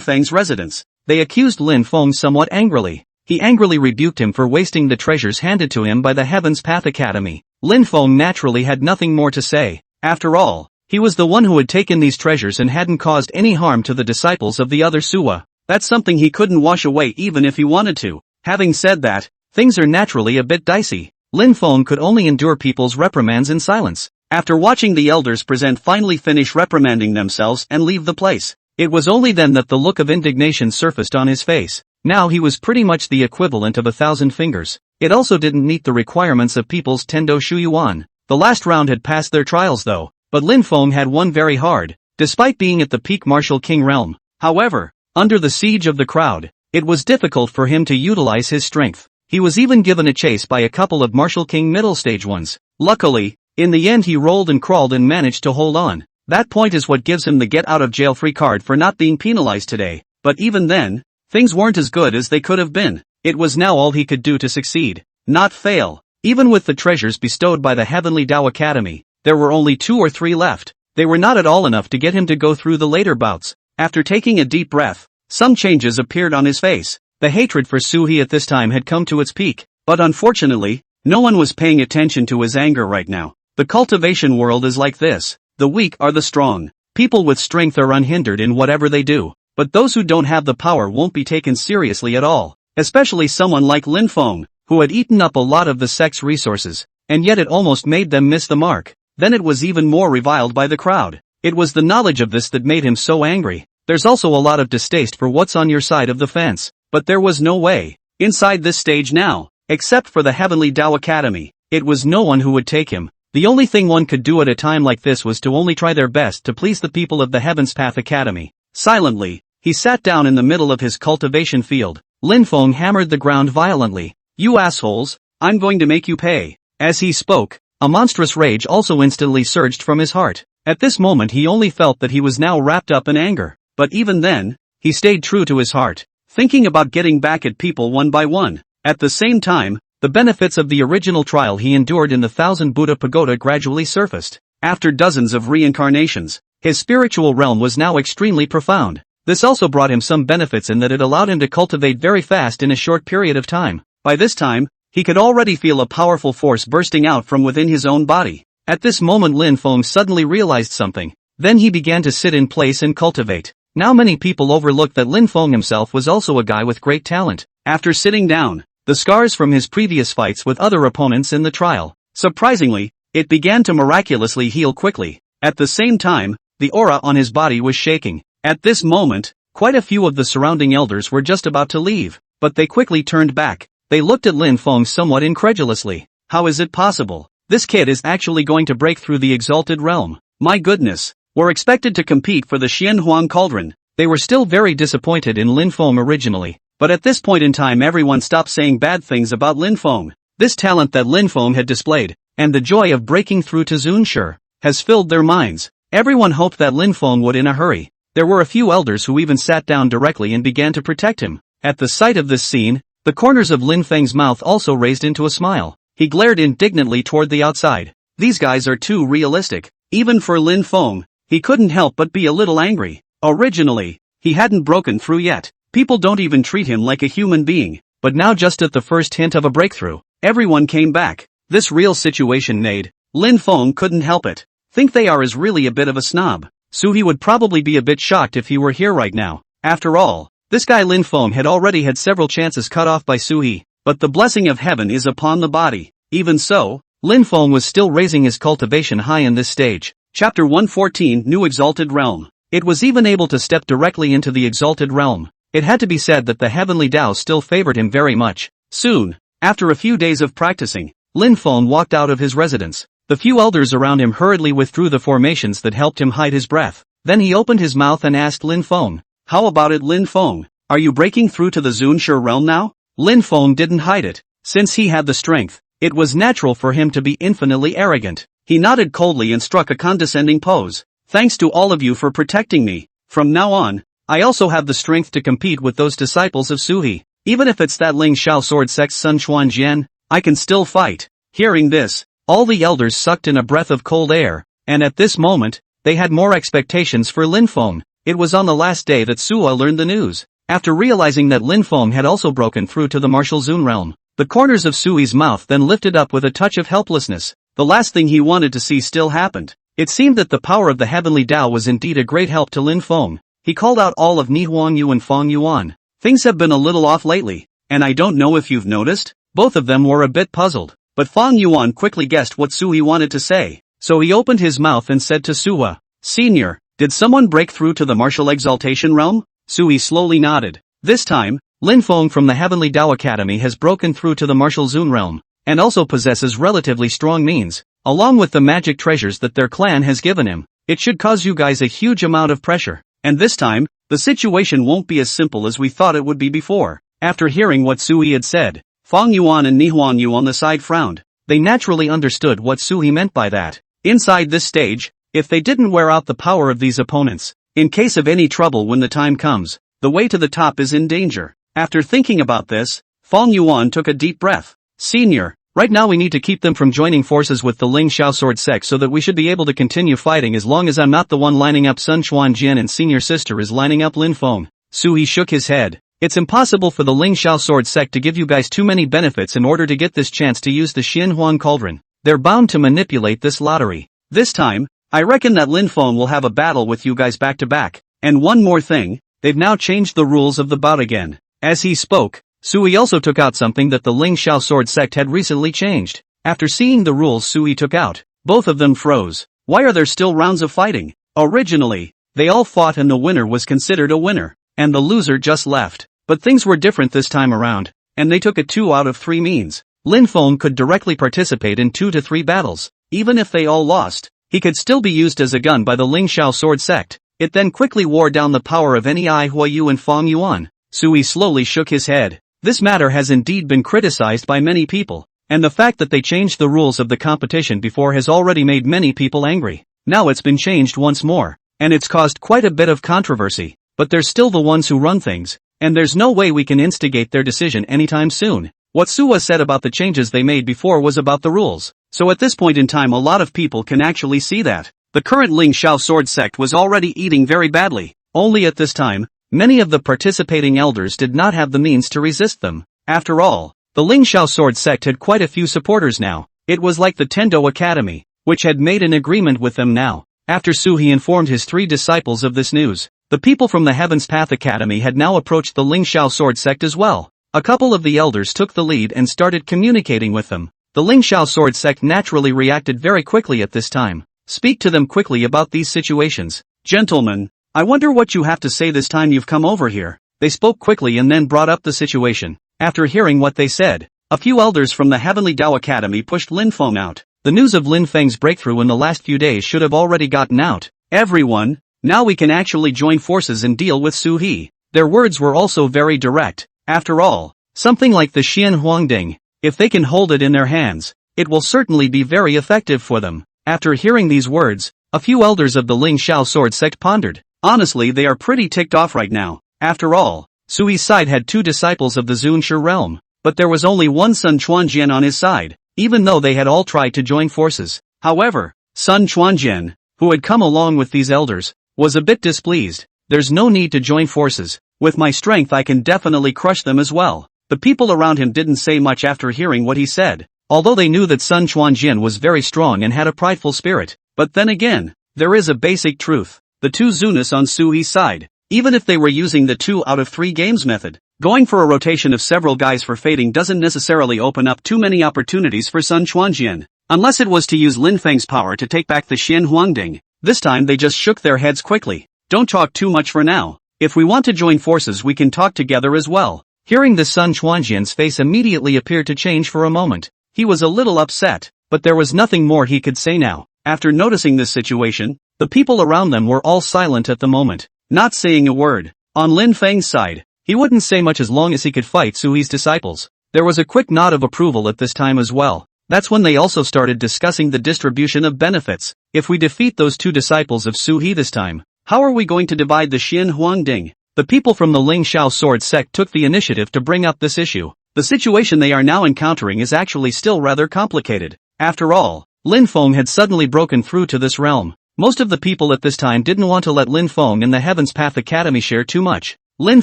Feng's residence. They accused Lin Feng somewhat angrily. He angrily rebuked him for wasting the treasures handed to him by the Heaven's Path Academy. Lin Feng naturally had nothing more to say. After all, he was the one who had taken these treasures and hadn't caused any harm to the disciples of the other Suwa. That's something he couldn't wash away even if he wanted to. Having said that, things are naturally a bit dicey. Lin Feng could only endure people's reprimands in silence. After watching the elders present finally finish reprimanding themselves and leave the place, it was only then that the look of indignation surfaced on his face. Now he was pretty much the equivalent of 1,000 fingers. It also didn't meet the requirements of people's Tendo Shuyuan. The last round had passed their trials though, but Lin Feng had won very hard, despite being at the peak martial king realm. However, under the siege of the crowd, it was difficult for him to utilize his strength. He was even given a chase by a couple of martial king middle stage ones. Luckily, in the end he rolled and crawled and managed to hold on. That point is what gives him the get out of jail free card for not being penalized today. But even then, things weren't as good as they could have been. It was now all he could do to succeed, not fail. Even with the treasures bestowed by the Heavenly Dao Academy, there were only 2 or 3 left. They were not at all enough to get him to go through the later bouts. After taking a deep breath, some changes appeared on his face. The hatred for Suhi at this time had come to its peak, but unfortunately, no one was paying attention to his anger right now. The cultivation world is like this. The weak are the strong. People with strength are unhindered in whatever they do, but those who don't have the power won't be taken seriously at all, especially someone like Lin Feng, who had eaten up a lot of the sect's resources, and yet it almost made them miss the mark. Then it was even more reviled by the crowd. It was the knowledge of this that made him so angry. There's also a lot of distaste for what's on your side of the fence. But there was no way, inside this stage now, except for the Heavenly Dao Academy, it was no one who would take him. The only thing one could do at a time like this was to only try their best to please the people of the Heaven's Path Academy. Silently, he sat down in the middle of his cultivation field. Lin Feng hammered the ground violently. "You assholes, I'm going to make you pay." As he spoke, a monstrous rage also instantly surged from his heart. At this moment he only felt that he was now wrapped up in anger. But even then, he stayed true to his heart, thinking about getting back at people one by one. At the same time, the benefits of the original trial he endured in the 1000 Buddha Pagoda gradually surfaced. After dozens of reincarnations, his spiritual realm was now extremely profound. This also brought him some benefits in that it allowed him to cultivate very fast in a short period of time. By this time, he could already feel a powerful force bursting out from within his own body. At this moment Lin Feng suddenly realized something. Then he began to sit in place and cultivate. Now many people overlooked that Lin Feng himself was also a guy with great talent. After sitting down, the scars from his previous fights with other opponents in the trial, surprisingly, it began to miraculously heal quickly. At the same time, the aura on his body was shaking. At this moment, quite a few of the surrounding elders were just about to leave, but they quickly turned back. They looked at Lin Feng somewhat incredulously. How is it possible? This kid is actually going to break through the exalted realm. My goodness. Were expected to compete for the Xianhuang Cauldron. They were still very disappointed in Lin Feng originally, but at this point in time everyone stopped saying bad things about Lin Feng. This talent that Lin Feng had displayed, and the joy of breaking through to Zunshi, has filled their minds. Everyone hoped that Lin Feng would in a hurry. There were a few elders who even sat down directly and began to protect him. At the sight of this scene, the corners of Lin Feng's mouth also raised into a smile. He glared indignantly toward the outside. These guys are too realistic. Even for Lin Feng, he couldn't help but be a little angry. Originally, he hadn't broken through yet. People don't even treat him like a human being. But now just at the first hint of a breakthrough, everyone came back. This real situation made Lin Feng couldn't help it. Think they are is really a bit of a snob. So he would probably be a bit shocked if he were here right now. After all, this guy Lin Feng had already had several chances cut off by Suhi, but the blessing of heaven is upon the body. Even so, Lin Feng was still raising his cultivation high in this stage. Chapter 114 New Exalted Realm. It was even able to step directly into the exalted realm. It had to be said that the Heavenly Dao still favored him very much. Soon, after a few days of practicing, Lin Feng walked out of his residence. The few elders around him hurriedly withdrew the formations that helped him hide his breath. Then he opened his mouth and asked Lin Feng, "How about it, Lin Feng? Are you breaking through to the Zunshi realm now?" Lin Feng didn't hide it. Since he had the strength, it was natural for him to be infinitely arrogant. He nodded coldly and struck a condescending pose. "Thanks to all of you for protecting me. From now on, I also have the strength to compete with those disciples of Suhi. Even if it's that Ling Shao sword sect's Sun Chuan Jian, I can still fight." Hearing this, all the elders sucked in a breath of cold air, and at this moment, they had more expectations for Lin Feng. It was on the last day that Suwa learned the news. After realizing that Lin Feng had also broken through to the martial Zun realm, the corners of Sui's mouth then lifted up with a touch of helplessness. The last thing he wanted to see still happened. It seemed that the power of the heavenly Dao was indeed a great help to Lin Feng. He called out all of Huangyu and Fong Yuan. Things have been a little off lately, and I don't know if you've noticed? Both of them were a bit puzzled, but Fong Yuan quickly guessed what Sui wanted to say, so he opened his mouth and said to Sua, "Senior, did someone break through to the martial exaltation realm?" Sui slowly nodded. This time, Lin Feng from the Heavenly Dao Academy has broken through to the martial Zun realm, and also possesses relatively strong means, along with the magic treasures that their clan has given him. It should cause you guys a huge amount of pressure, and this time, the situation won't be as simple as we thought it would be before. After hearing what Sui had said, Fong Yuan and Huangyu on the side frowned. They naturally understood what Sui meant by that. Inside this stage, if they didn't wear out the power of these opponents, in case of any trouble when the time comes, the way to the top is in danger. After thinking about this, Fong Yuan took a deep breath. "Senior, right now we need to keep them from joining forces with the Ling Xiao Sword Sect so that we should be able to continue fighting as long as I'm not the one lining up Sun Chuanjian and senior sister is lining up Lin Feng." Sui shook his head. "It's impossible for the Ling Xiao Sword Sect to give you guys too many benefits in order to get this chance to use the Xian Huang Cauldron. They're bound to manipulate this lottery. This time, I reckon that Lin Feng will have a battle with you guys back to back. And one more thing, they've now changed the rules of the bout again." As he spoke, Sui also took out something that the Ling Xiao Sword Sect had recently changed. After seeing the rules Sui took out, both of them froze. Why are there still rounds of fighting? Originally, they all fought and the winner was considered a winner, and the loser just left. But things were different this time around, and they took a 2 out of 3 means. Lin Feng could directly participate in 2 to 3 battles. Even if they all lost, he could still be used as a gun by the Ling Xiao Sword Sect. It then quickly wore down the power of any Huayu and Fong Yuan. Sui slowly shook his head. This matter has indeed been criticized by many people, and the fact that they changed the rules of the competition before has already made many people angry. Now it's been changed once more, and it's caused quite a bit of controversy, but they're still the ones who run things, and there's no way we can instigate their decision anytime soon. What Sua said about the changes they made before was about the rules, so at this point in time a lot of people can actually see that. The current Ling Xiao Sword Sect was already eating very badly, only at this time, many of the participating elders did not have the means to resist them. After all, the Ling Xiao Sword Sect had quite a few supporters now. It was like the Tendo Academy, which had made an agreement with them now. After Suhi informed his 3 disciples of this news, the people from the Heaven's Path Academy had now approached the Ling Xiao Sword Sect as well. A couple of the elders took the lead and started communicating with them. The Ling Xiao Sword Sect naturally reacted very quickly at this time. Speak to them quickly about these situations. "Gentlemen, I wonder what you have to say this time you've come over here." They spoke quickly and then brought up the situation. After hearing what they said, a few elders from the Heavenly Dao Academy pushed Lin Feng out. The news of Lin Feng's breakthrough in the last few days should have already gotten out. "Everyone, now we can actually join forces and deal with Su He." Their words were also very direct. After all, something like the Xian Huangding, if they can hold it in their hands, it will certainly be very effective for them. After hearing these words, a few elders of the Ling Xiao Sword Sect pondered. Honestly, they are pretty ticked off right now. After all, Sui's side had 2 disciples of the Zunshi realm, but there was only one Sun Chuanjian on his side, even though they had all tried to join forces. However, Sun Chuanjian, who had come along with these elders, was a bit displeased. "There's no need to join forces. With my strength I can definitely crush them as well." The people around him didn't say much after hearing what he said, although they knew that Sun Chuanjian was very strong and had a prideful spirit. But then again, there is a basic truth. The 2 Zunis on Sui's side, even if they were using the 2 out of 3 games method, going for a rotation of several guys for fading doesn't necessarily open up too many opportunities for Sun Chuanjian, unless it was to use Lin Feng's power to take back the Xian Huangding. This time they just shook their heads quickly. "Don't talk too much for now. If we want to join forces we can talk together as well." Hearing this, Sun Chuanjian's face immediately appeared to change for a moment. He was a little upset, but there was nothing more he could say now. After noticing this situation, the people around them were all silent at the moment, not saying a word. On Lin Feng's side, he wouldn't say much as long as he could fight Sui's disciples. There was a quick nod of approval at this time as well. That's when they also started discussing the distribution of benefits. If we defeat those 2 disciples of Su He this time, how are we going to divide the Xian Huangding? The people from the Ling Xiao Sword Sect took the initiative to bring up this issue. The situation they are now encountering is actually still rather complicated. After all, Lin Feng had suddenly broken through to this realm. Most of the people at this time didn't want to let Lin Feng and the Heaven's Path Academy share too much. Lin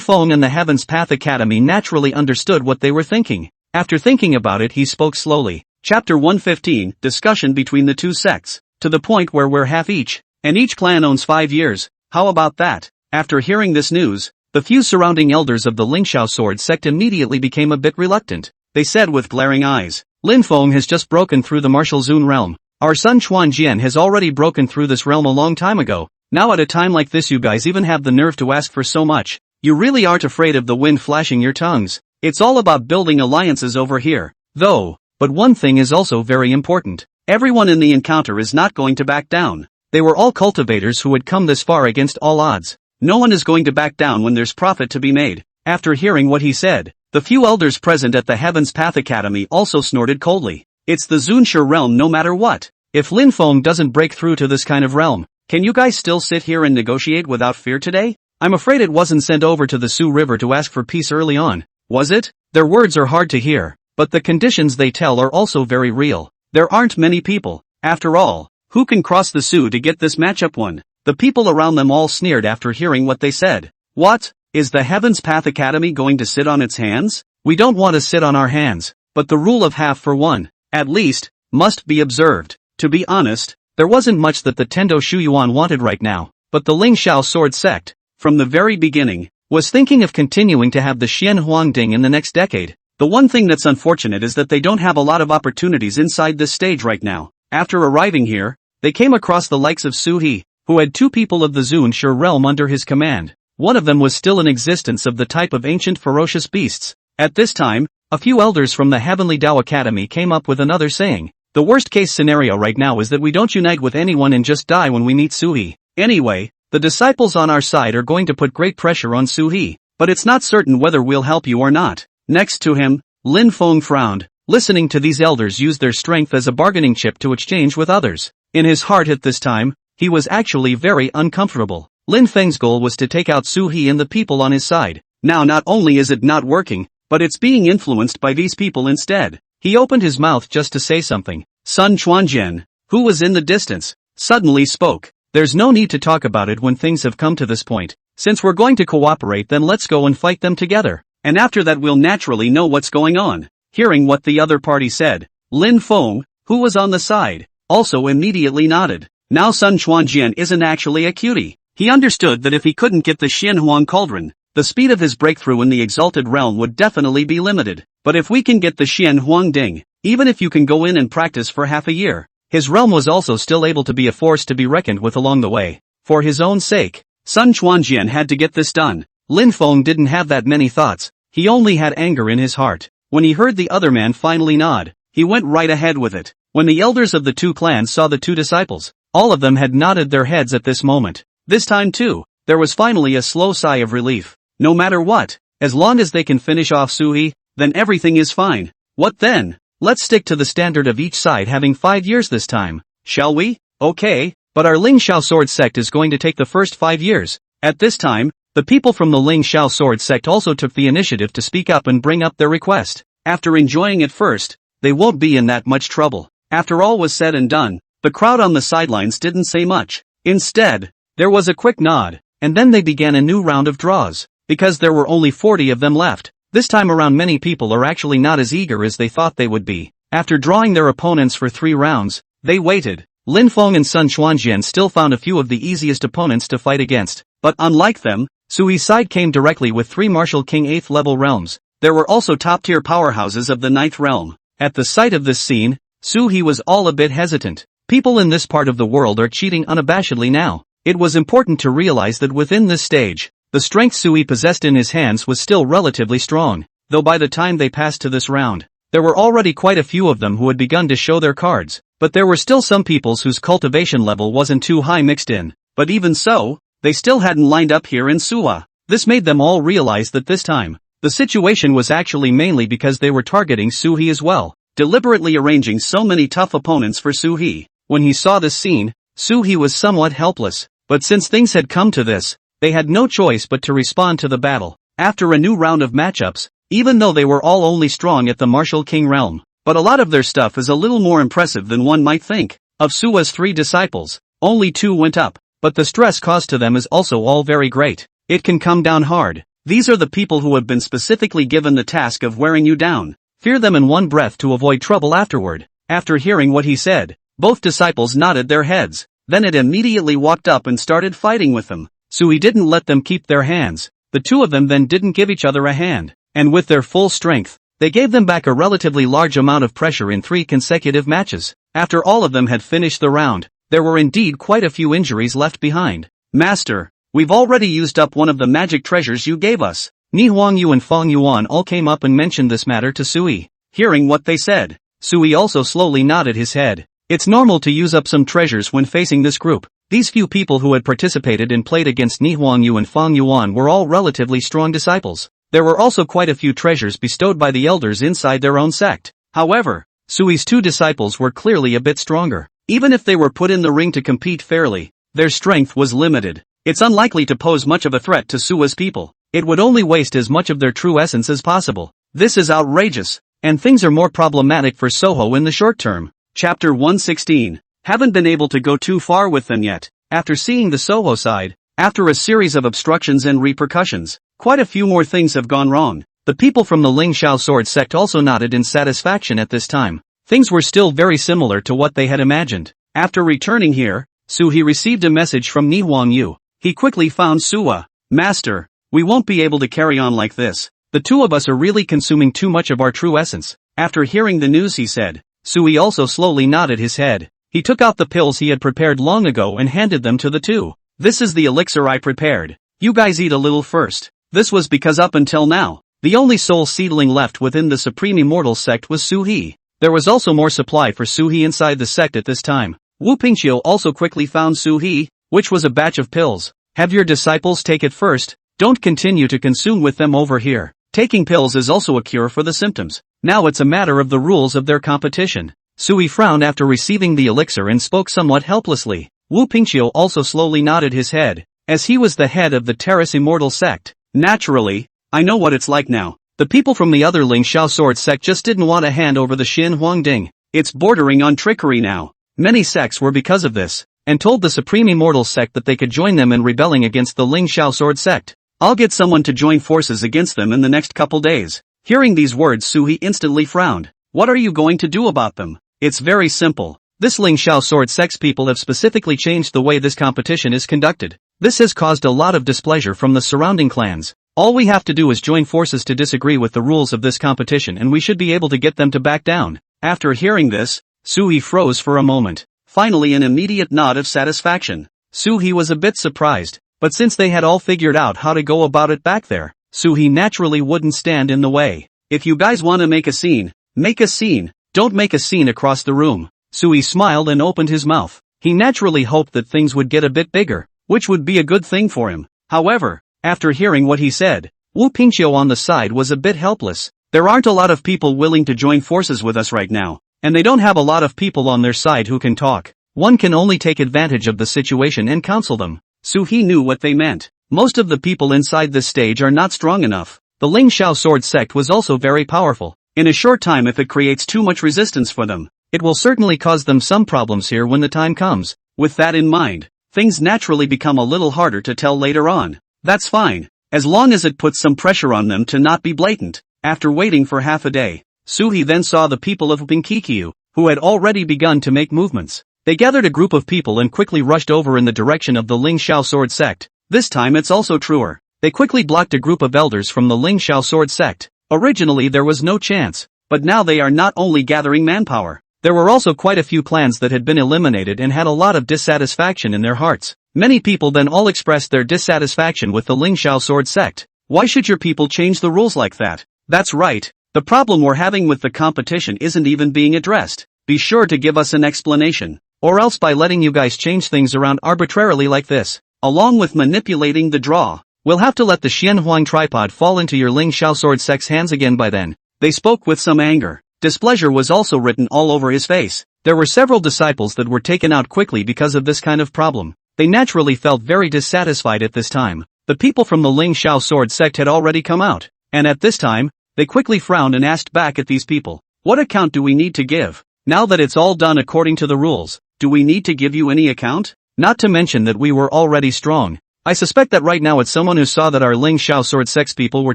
Feng and the Heaven's Path Academy naturally understood what they were thinking. After thinking about it, he spoke slowly. Chapter 115, Discussion between the two sects. To the point where we're half each, and each clan owns 5 years, how about that? After hearing this news, the few surrounding elders of the Lingxiao Sword Sect immediately became a bit reluctant. They said with glaring eyes, Lin Feng has just broken through the martial Zun realm. Our son Chuan Jian has already broken through this realm a long time ago. Now at a time like this you guys even have the nerve to ask for so much. You really aren't afraid of the wind flashing your tongues. It's all about building alliances over here, though. But one thing is also very important. Everyone in the encounter is not going to back down. They were all cultivators who had come this far against all odds. No one is going to back down when there's profit to be made. After hearing what he said, the few elders present at the Heaven's Path Academy also snorted coldly. It's the Zunshi realm no matter what. If Lin Feng doesn't break through to this kind of realm, can you guys still sit here and negotiate without fear today? I'm afraid it wasn't sent over to the Su River to ask for peace early on, was it? Their words are hard to hear, but the conditions they tell are also very real. There aren't many people, after all, who can cross the Su to get this matchup won. The people around them all sneered after hearing what they said. What? Is the Heaven's Path Academy going to sit on its hands? We don't want to sit on our hands, but the rule of half for one, at least, must be observed. To be honest, there wasn't much that the Tendo Shuyuan wanted right now, but the Lingxiao Sword Sect, from the very beginning, was thinking of continuing to have the Xian Huangding in the next decade. The one thing that's unfortunate is that they don't have a lot of opportunities inside this stage right now. After arriving here, they came across the likes of Su He, who had 2 people of the Zunshi realm under his command. One of them was still in existence of the type of ancient ferocious beasts. At this time, a few elders from the Heavenly Dao Academy came up with another saying. The worst case scenario right now is that we don't unite with anyone and just die when we meet Su He. Anyway, the disciples on our side are going to put great pressure on Su He, but it's not certain whether we'll help you or not. Next to him, Lin Feng frowned, listening to these elders use their strength as a bargaining chip to exchange with others. In his heart at this time, he was actually very uncomfortable. Lin Feng's goal was to take out Su He and the people on his side. Now not only is it not working, but it's being influenced by these people instead. He opened his mouth just to say something. Sun Chuanjian, who was in the distance, suddenly spoke. There's no need to talk about it when things have come to this point. Since we're going to cooperate, then let's go and fight them together. And after that we'll naturally know what's going on. Hearing what the other party said, Lin Feng, who was on the side, also immediately nodded. Now Sun Chuanjian isn't actually a cutie. He understood that if he couldn't get the Xianhuang Cauldron, the speed of his breakthrough in the exalted realm would definitely be limited. But if we can get the Xianhuang Ding, even if you can go in and practice for half a year, his realm was also still able to be a force to be reckoned with along the way. For his own sake, Sun Chuanjian had to get this done. Lin Feng didn't have that many thoughts, he only had anger in his heart. When he heard the other man finally nod, he went right ahead with it. When the elders of the 2 clans saw the 2 disciples, all of them had nodded their heads at this moment. This time too, there was finally a slow sigh of relief. No matter what, as long as they can finish off Su He, then everything is fine. What then? Let's stick to the standard of each side having 5 years this time, shall we? Okay, but our Lingxiao Sword Sect is going to take the first 5 years. At this time, the people from the Lingxiao Sword Sect also took the initiative to speak up and bring up their request. After enjoying it first, they won't be in that much trouble. After all was said and done, the crowd on the sidelines didn't say much. Instead, there was a quick nod, and then they began a new round of draws. Because there were only 40 of them left, this time around many people are actually not as eager as they thought they would be. After drawing their opponents for 3 rounds, they waited. Lin Feng and Sun Chuanjian still found a few of the easiest opponents to fight against, but unlike them, Su He's side came directly with 3 Martial King 8th level realms. There were also top-tier powerhouses of the 9th realm. At the sight of this scene, Su He was all a bit hesitant. People in this part of the world are cheating unabashedly now. It was important to realize that within this stage, the strength Su He possessed in his hands was still relatively strong, though by the time they passed to this round, there were already quite a few of them who had begun to show their cards, but there were still some peoples whose cultivation level wasn't too high mixed in. But even so, they still hadn't lined up here in Suwa. This made them all realize that this time, the situation was actually mainly because they were targeting Su He as well, deliberately arranging so many tough opponents for Su He. When he saw this scene, Su He was somewhat helpless, but since things had come to this, they had no choice but to respond to the battle. After a new round of matchups, even though they were all only strong at the Martial King realm, but a lot of their stuff is a little more impressive than one might think. Of Suwa's 3 disciples, only 2 went up, but the stress caused to them is also all very great. It can come down hard. These are the people who have been specifically given the task of wearing you down. Fear them in one breath to avoid trouble afterward. After hearing what he said, both disciples nodded their heads. Then it immediately walked up and started fighting with them. Sui didn't let them keep their hands. The two of them then didn't give each other a hand, and with their full strength, they gave them back a relatively large amount of pressure in 3 consecutive matches. After all of them had finished the round, there were indeed quite a few injuries left behind. Master, we've already used up one of the magic treasures you gave us. Yu and Fong Yuan all came up and mentioned this matter to Sui. Hearing what they said, Sui also slowly nodded his head. It's normal to use up some treasures when facing this group. These few people who had participated and played against Yu and Fong Yuan were all relatively strong disciples. There were also quite a few treasures bestowed by the elders inside their own sect. However, Sui's 2 disciples were clearly a bit stronger. Even if they were put in the ring to compete fairly, their strength was limited. It's unlikely to pose much of a threat to Sui's people. It would only waste as much of their true essence as possible. This is outrageous, and things are more problematic for Soho in the short term. Chapter 116. Haven't been able to go too far with them yet. After seeing the Soho side, after a series of obstructions and repercussions, quite a few more things have gone wrong. The people from the Ling Xiao Sword Sect also nodded in satisfaction at this time. Things were still very similar to what they had imagined. After returning here, He received a message from Yu. He quickly found Sua. Master, we won't be able to carry on like this. The two of us are really consuming too much of our true essence. After hearing the news he said. Sui also slowly nodded his head. He took out the pills he had prepared long ago and handed them to the two. This is the elixir I prepared. You guys eat a little first. This was because up until now, the only soul seedling left within the Supreme Immortal sect was Suhi. There was also more supply for Suhi inside the sect at this time. Wu Pingqiu also quickly found Suhi, which was a batch of pills. Have your disciples take it first. Don't continue to consume with them over here. Taking pills is also a cure for the symptoms. Now it's a matter of the rules of their competition. Sui frowned after receiving the elixir and spoke somewhat helplessly. Wu Pingqiu also slowly nodded his head, as he was the head of the Terrace Immortal sect. Naturally, I know what it's like now. The people from the other Ling Xiao Sword sect just didn't want to hand over the Xin Huangding. It's bordering on trickery now. Many sects were because of this, and told the Supreme Immortal sect that they could join them in rebelling against the Ling Xiao Sword sect. I'll get someone to join forces against them in the next couple days. Hearing these words, Sui instantly frowned. What are you going to do about them? It's very simple. This Ling Xiao Sword sect's people have specifically changed the way this competition is conducted. This has caused a lot of displeasure from the surrounding clans. All we have to do is join forces to disagree with the rules of this competition and we should be able to get them to back down. After hearing this, Sui froze for a moment. Finally an immediate nod of satisfaction. Sui was a bit surprised. But since they had all figured out how to go about it back there, Sui naturally wouldn't stand in the way. If you guys want to make a scene, make a scene. Don't make a scene across the room. Sui smiled and opened his mouth. He naturally hoped that things would get a bit bigger, which would be a good thing for him. However, after hearing what he said, Wu Pingqiu on the side was a bit helpless. There aren't a lot of people willing to join forces with us right now, and they don't have a lot of people on their side who can talk. One can only take advantage of the situation and counsel them. He knew what they meant. Most of the people inside this stage are not strong enough. The Ling Xiao Sword sect was also very powerful. In a short time, if it creates too much resistance for them, it will certainly cause them some problems here when the time comes. With that in mind, things naturally become a little harder to tell later on. That's fine, as long as it puts some pressure on them to not be blatant. After waiting for half a day, Suhi then saw the people of Binkikiu, who had already begun to make movements. They gathered a group of people and quickly rushed over in the direction of the Ling Xiao Sword sect. This time it's also truer. They quickly blocked a group of elders from the Ling Xiao Sword sect. Originally there was no chance, but now they are not only gathering manpower. There were also quite a few clans that had been eliminated and had a lot of dissatisfaction in their hearts. Many people then all expressed their dissatisfaction with the Ling Xiao Sword sect. Why should your people change the rules like that? That's right. The problem we're having with the competition isn't even being addressed. Be sure to give us an explanation. Or else by letting you guys change things around arbitrarily like this, along with manipulating the draw, we'll have to let the Xianhuang tripod fall into your Ling Xiao Sword sect's hands again by then. They spoke with some anger. Displeasure was also written all over his face. There were several disciples that were taken out quickly because of this kind of problem. They naturally felt very dissatisfied at this time. The people from the Ling Xiao Sword sect had already come out, and at this time, they quickly frowned and asked back at these people, what account do we need to give? Now that it's all done according to the rules, do we need to give you any account? Not to mention that we were already strong. I suspect that right now it's someone who saw that our Ling Xiao Sword Sect's people were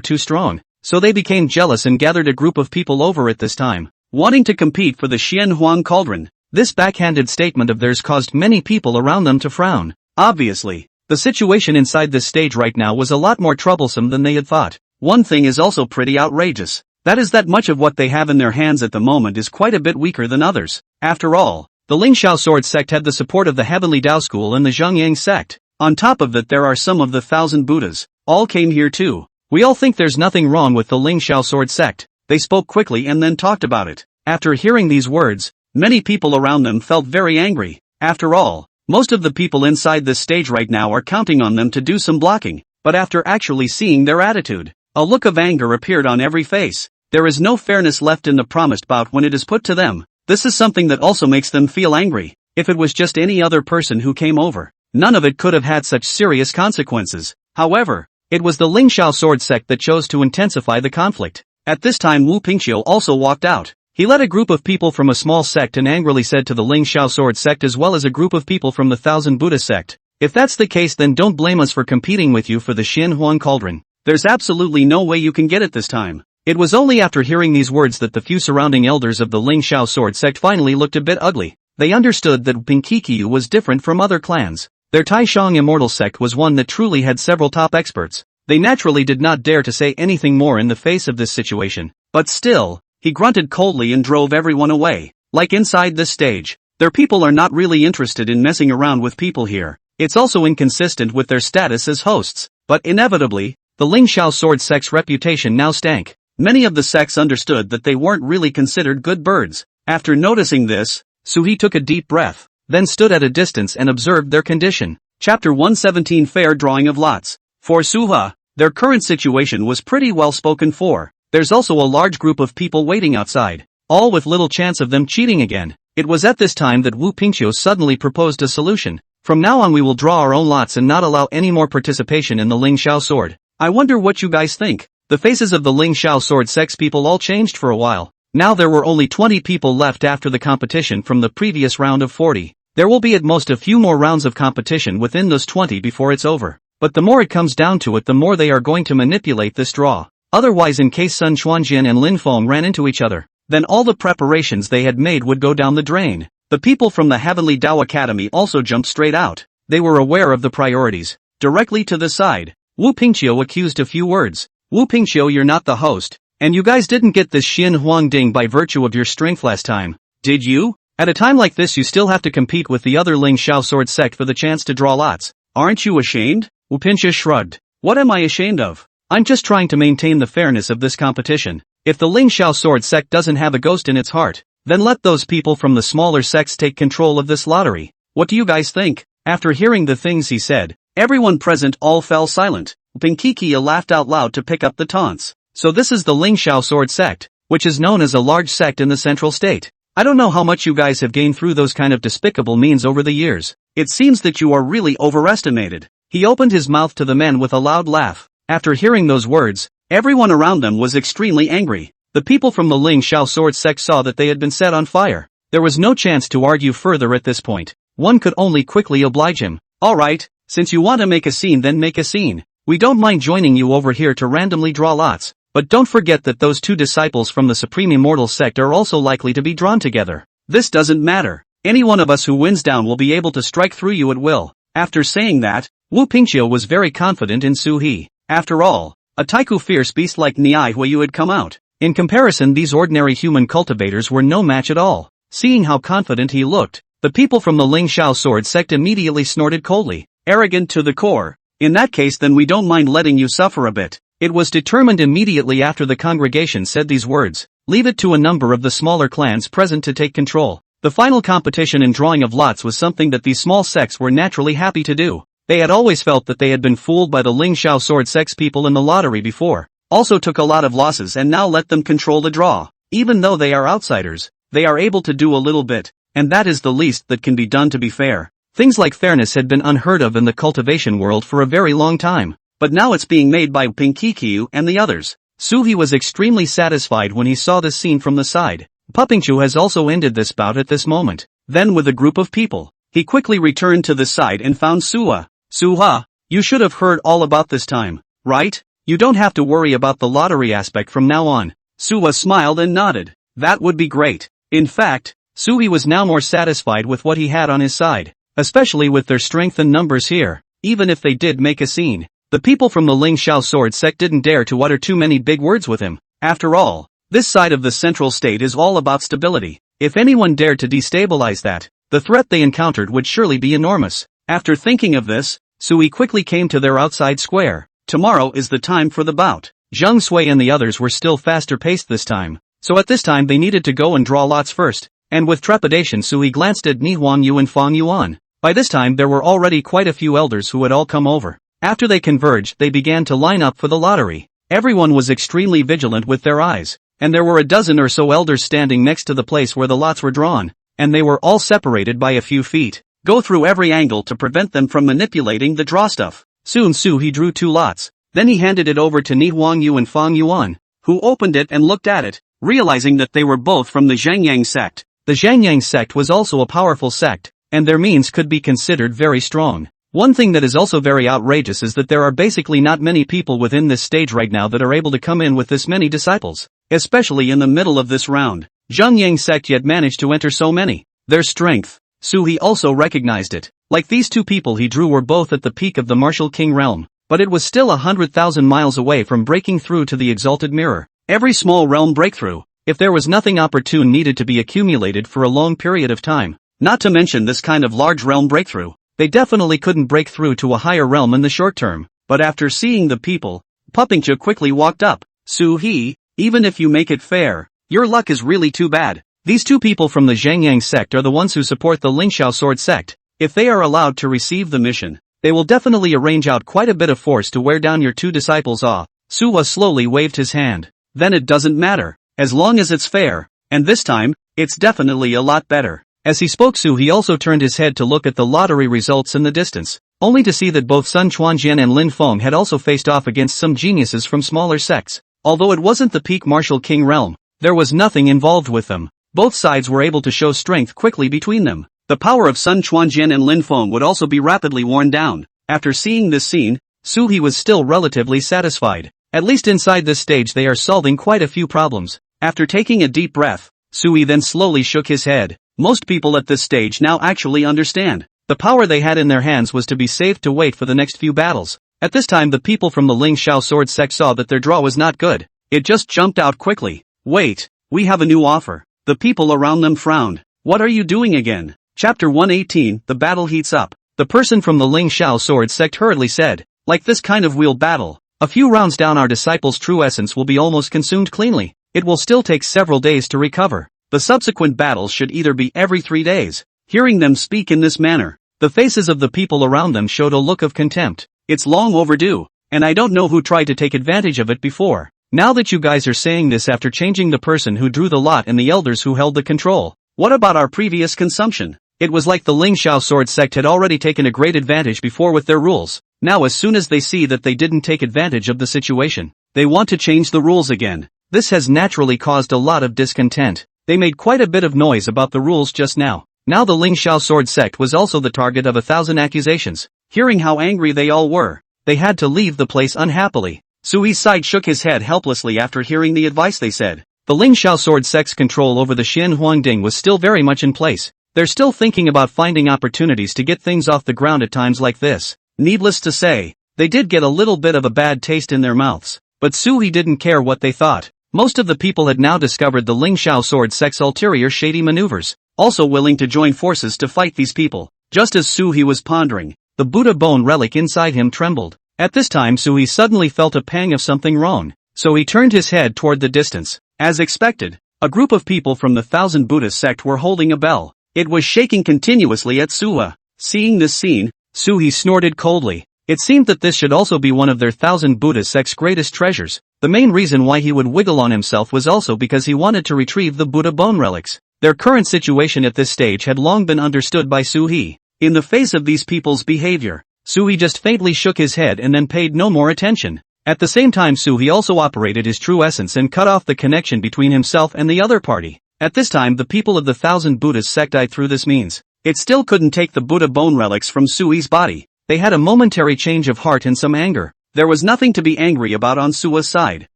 too strong, so they became jealous and gathered a group of people over at this time, wanting to compete for the Xian Huang Cauldron. This backhanded statement of theirs caused many people around them to frown. Obviously, the situation inside this stage right now was a lot more troublesome than they had thought. One thing is also pretty outrageous. That is that much of what they have in their hands at the moment is quite a bit weaker than others. After all, the Ling Xiao Sword Sect had the support of the Heavenly Dao School and the Zhongyang Sect. On top of that there are some of the 1,000 Buddhas. All came here too. We all think there's nothing wrong with the Ling Xiao Sword Sect. They spoke quickly and then talked about it. After hearing these words, many people around them felt very angry. After all, most of the people inside this stage right now are counting on them to do some blocking, but after actually seeing their attitude, a look of anger appeared on every face. There is no fairness left in the promised bout when it is put to them. This is something that also makes them feel angry. If it was just any other person who came over, none of it could have had such serious consequences. However, it was the Ling Xiao Sword Sect that chose to intensify the conflict. At this time Wu Pingqiu also walked out. He led a group of people from a small sect and angrily said to the Ling Xiao Sword Sect as well as a group of people from the 1,000 Buddha sect, "If that's the case then don't blame us for competing with you for the Xian Huang Cauldron. There's absolutely no way you can get it this time." It was only after hearing these words that the few surrounding elders of the Ling Xiao Sword Sect finally looked a bit ugly. They understood that Pinkikiu was different from other clans. Their Taishang Immortal Sect was one that truly had several top experts. They naturally did not dare to say anything more in the face of this situation. But still, he grunted coldly and drove everyone away. Like inside this stage, their people are not really interested in messing around with people here. It's also inconsistent with their status as hosts. But inevitably, the Ling Xiao Sword Sect's reputation now stank. Many of the sects understood that they weren't really considered good birds. After noticing this, Suhi took a deep breath, then stood at a distance and observed their condition. Chapter 117 Fair Drawing of Lots. For Suha, their current situation was pretty well spoken for. There's also a large group of people waiting outside, all with little chance of them cheating again. It was at this time that Wu Pingqiu suddenly proposed a solution. From now on we will draw our own lots and not allow any more participation in the Ling Xiao Sword. I wonder what you guys think. The faces of the Ling Xiao Sword Sect's people all changed for a while. Now there were only 20 people left after the competition from the previous round of 40. There will be at most a few more rounds of competition within those 20 before it's over. But the more it comes down to it the more they are going to manipulate this draw. Otherwise in case Sun Xuanjian and Lin Feng ran into each other, then all the preparations they had made would go down the drain. The people from the Heavenly Dao Academy also jumped straight out. They were aware of the priorities. Directly to the side, Wu Pingqiu accused a few words. Wu Pingqiu, you're not the host, and you guys didn't get this Xian Huang Ding by virtue of your strength last time, did you? At a time like this you still have to compete with the other Ling Xiao Sword Sect for the chance to draw lots. Aren't you ashamed? Wu Pingqiu shrugged. What am I ashamed of? I'm just trying to maintain the fairness of this competition. If the Ling Xiao Sword Sect doesn't have a ghost in its heart, then let those people from the smaller sects take control of this lottery. What do you guys think? After hearing the things he said, everyone present all fell silent. Pinkikia laughed out loud to pick up the taunts. So this is the Ling Xiao Sword Sect, which is known as a large sect in the central state. I don't know how much you guys have gained through those kind of despicable means over the years. It seems that you are really overestimated. He opened his mouth to the men with a loud laugh. After hearing those words, everyone around them was extremely angry. The people from the Ling Xiao Sword Sect saw that they had been set on fire. There was no chance to argue further at this point. One could only quickly oblige him. Alright, since you want to make a scene then make a scene. We don't mind joining you over here to randomly draw lots, but don't forget that those two disciples from the Supreme Immortal Sect are also likely to be drawn together. This doesn't matter. Any one of us who wins down will be able to strike through you at will. After saying that, Wu Pingqiu was very confident in Su He. After all, a Taiku fierce beast like Niai Huayu had come out. In comparison these ordinary human cultivators were no match at all. Seeing how confident he looked, the people from the Ling Xiao Sword Sect immediately snorted coldly. Arrogant to the core. In that case then we don't mind letting you suffer a bit. It was determined immediately after the congregation said these words. Leave it to a number of the smaller clans present to take control. The final competition in drawing of lots was something that these small sects were naturally happy to do. They had always felt that they had been fooled by the Ling Xiao Sword Sect's people in the lottery before. Also took a lot of losses and now let them control the draw. Even though they are outsiders, they are able to do a little bit, and that is the least that can be done to be fair. Things like fairness had been unheard of in the cultivation world for a very long time, but now it's being made by Pinkikiu and the others. Suhi was extremely satisfied when he saw this scene from the side. Pupingchu has also ended this bout at this moment. Then with a group of people, he quickly returned to the side and found Suha. Suha, You should have heard all about this time, right? You don't have to worry about the lottery aspect from now on. Suwa smiled and nodded. That would be great. In fact, Suhi was now more satisfied with what he had on his side, especially with their strength and numbers here. Even if they did make a scene, the people from the Ling Xiao sword sect didn't dare to utter too many big words with him. After all, this side of the central state is all about stability. If anyone dared to destabilize that, the threat they encountered would surely be enormous. After thinking of this, Sui quickly came to their outside square. Tomorrow is the time for the bout. Zheng Sui and the others were still faster paced this time, so at this time they needed to go and draw lots first, and with trepidation Sui glanced at Ni Huangyu and Fong Yuan. By this time there were already quite a few elders who had all come over. After they converged they began to line up for the lottery. Everyone was extremely vigilant with their eyes, and there were a dozen or so elders standing next to the place where the lots were drawn, and they were all separated by a few feet. Go through every angle to prevent them from manipulating the draw stuff. Soon he drew 2 lots, then he handed it over to Ni Huangyu and Fong Yuan, who opened it and looked at it, realizing that they were both from the Zhangyang sect. The Zhangyang sect was also a powerful sect, and their means could be considered very strong. One thing that is also very outrageous is that there are basically not many people within this stage right now that are able to come in with this many disciples, especially in the middle of this round. Zhangyang sect yet managed to enter so many. Their strength. Suhi also recognized it. Like these 2 people he drew were both at the peak of the martial king realm, but it was still 100,000 miles away from breaking through to the exalted mirror. Every small realm breakthrough, if there was nothing opportune, needed to be accumulated for a long period of time. Not to mention this kind of large realm breakthrough, they definitely couldn't break through to a higher realm in the short term. But after seeing the people, Pupingcha quickly walked up. Suhi, even if you make it fair, your luck is really too bad. These 2 people from the Zhangyang sect are the ones who support the Lingxiao sword sect. If they are allowed to receive the mission, they will definitely arrange out quite a bit of force to wear down your 2 disciples. Suwa slowly waved his hand. Then it doesn't matter, as long as it's fair, and this time, it's definitely a lot better. As he spoke he also turned his head to look at the lottery results in the distance, only to see that both Sun Chuanjian and Lin Feng had also faced off against some geniuses from smaller sects. Although it wasn't the peak martial king realm, there was nothing involved with them. Both sides were able to show strength quickly between them. The power of Sun Chuanjian and Lin Feng would also be rapidly worn down. After seeing this scene, Suhi was still relatively satisfied. At least inside this stage they are solving quite a few problems. After taking a deep breath, Suhi then slowly shook his head. Most people at this stage now actually understand. The power they had in their hands was to be saved to wait for the next few battles. At this time the people from the Ling Xiao sword sect saw that their draw was not good. It just jumped out quickly. Wait, we have a new offer. The people around them frowned. What are you doing again? Chapter 118, the battle heats up. The person from the Ling Xiao sword sect hurriedly said, like this kind of wheel battle, a few rounds down our disciple's true essence will be almost consumed cleanly. It will still take several days to recover. The subsequent battles should either be every 3 days. Hearing them speak in this manner, the faces of the people around them showed a look of contempt. It's long overdue, and I don't know who tried to take advantage of it before. Now that you guys are saying this after changing the person who drew the lot and the elders who held the control, what about our previous consumption? It was like the Ling Xiao sword sect had already taken a great advantage before with their rules. Now as soon as they see that they didn't take advantage of the situation, they want to change the rules again. This has naturally caused a lot of discontent. They made quite a bit of noise about the rules just now. Now the Ling Xiao sword sect was also the target of 1,000 accusations. Hearing how angry they all were, they had to leave the place unhappily. Sui's side shook his head helplessly after hearing the advice they said. The Ling Xiao sword sect's control over the Xin Huangding was still very much in place. They're still thinking about finding opportunities to get things off the ground at times like this. Needless to say, they did get a little bit of a bad taste in their mouths. But Sui didn't care what they thought. Most of the people had now discovered the Ling Xiao sword sect's ulterior shady maneuvers, also willing to join forces to fight these people. Just as Sui was pondering, the Buddha bone relic inside him trembled. At this time Sui suddenly felt a pang of something wrong, so he turned his head toward the distance. As expected, a group of people from the 1,000 Buddhist sect were holding a bell. It was shaking continuously at Suwa. Seeing this scene, Sui snorted coldly. It seemed that this should also be one of their 1,000 Buddhist sect's greatest treasures. The main reason why he would wiggle on himself was also because he wanted to retrieve the Buddha bone relics. Their current situation at this stage had long been understood by Suhi. In the face of these people's behavior, Suhi just faintly shook his head and then paid no more attention. At the same time Suhi also operated his true essence and cut off the connection between himself and the other party. At this time the people of the 1,000 Buddhist sect died through this means. It still couldn't take the Buddha bone relics from Sui's body. they had a momentary change of heart and some anger. There was nothing to be angry about on Sua's side.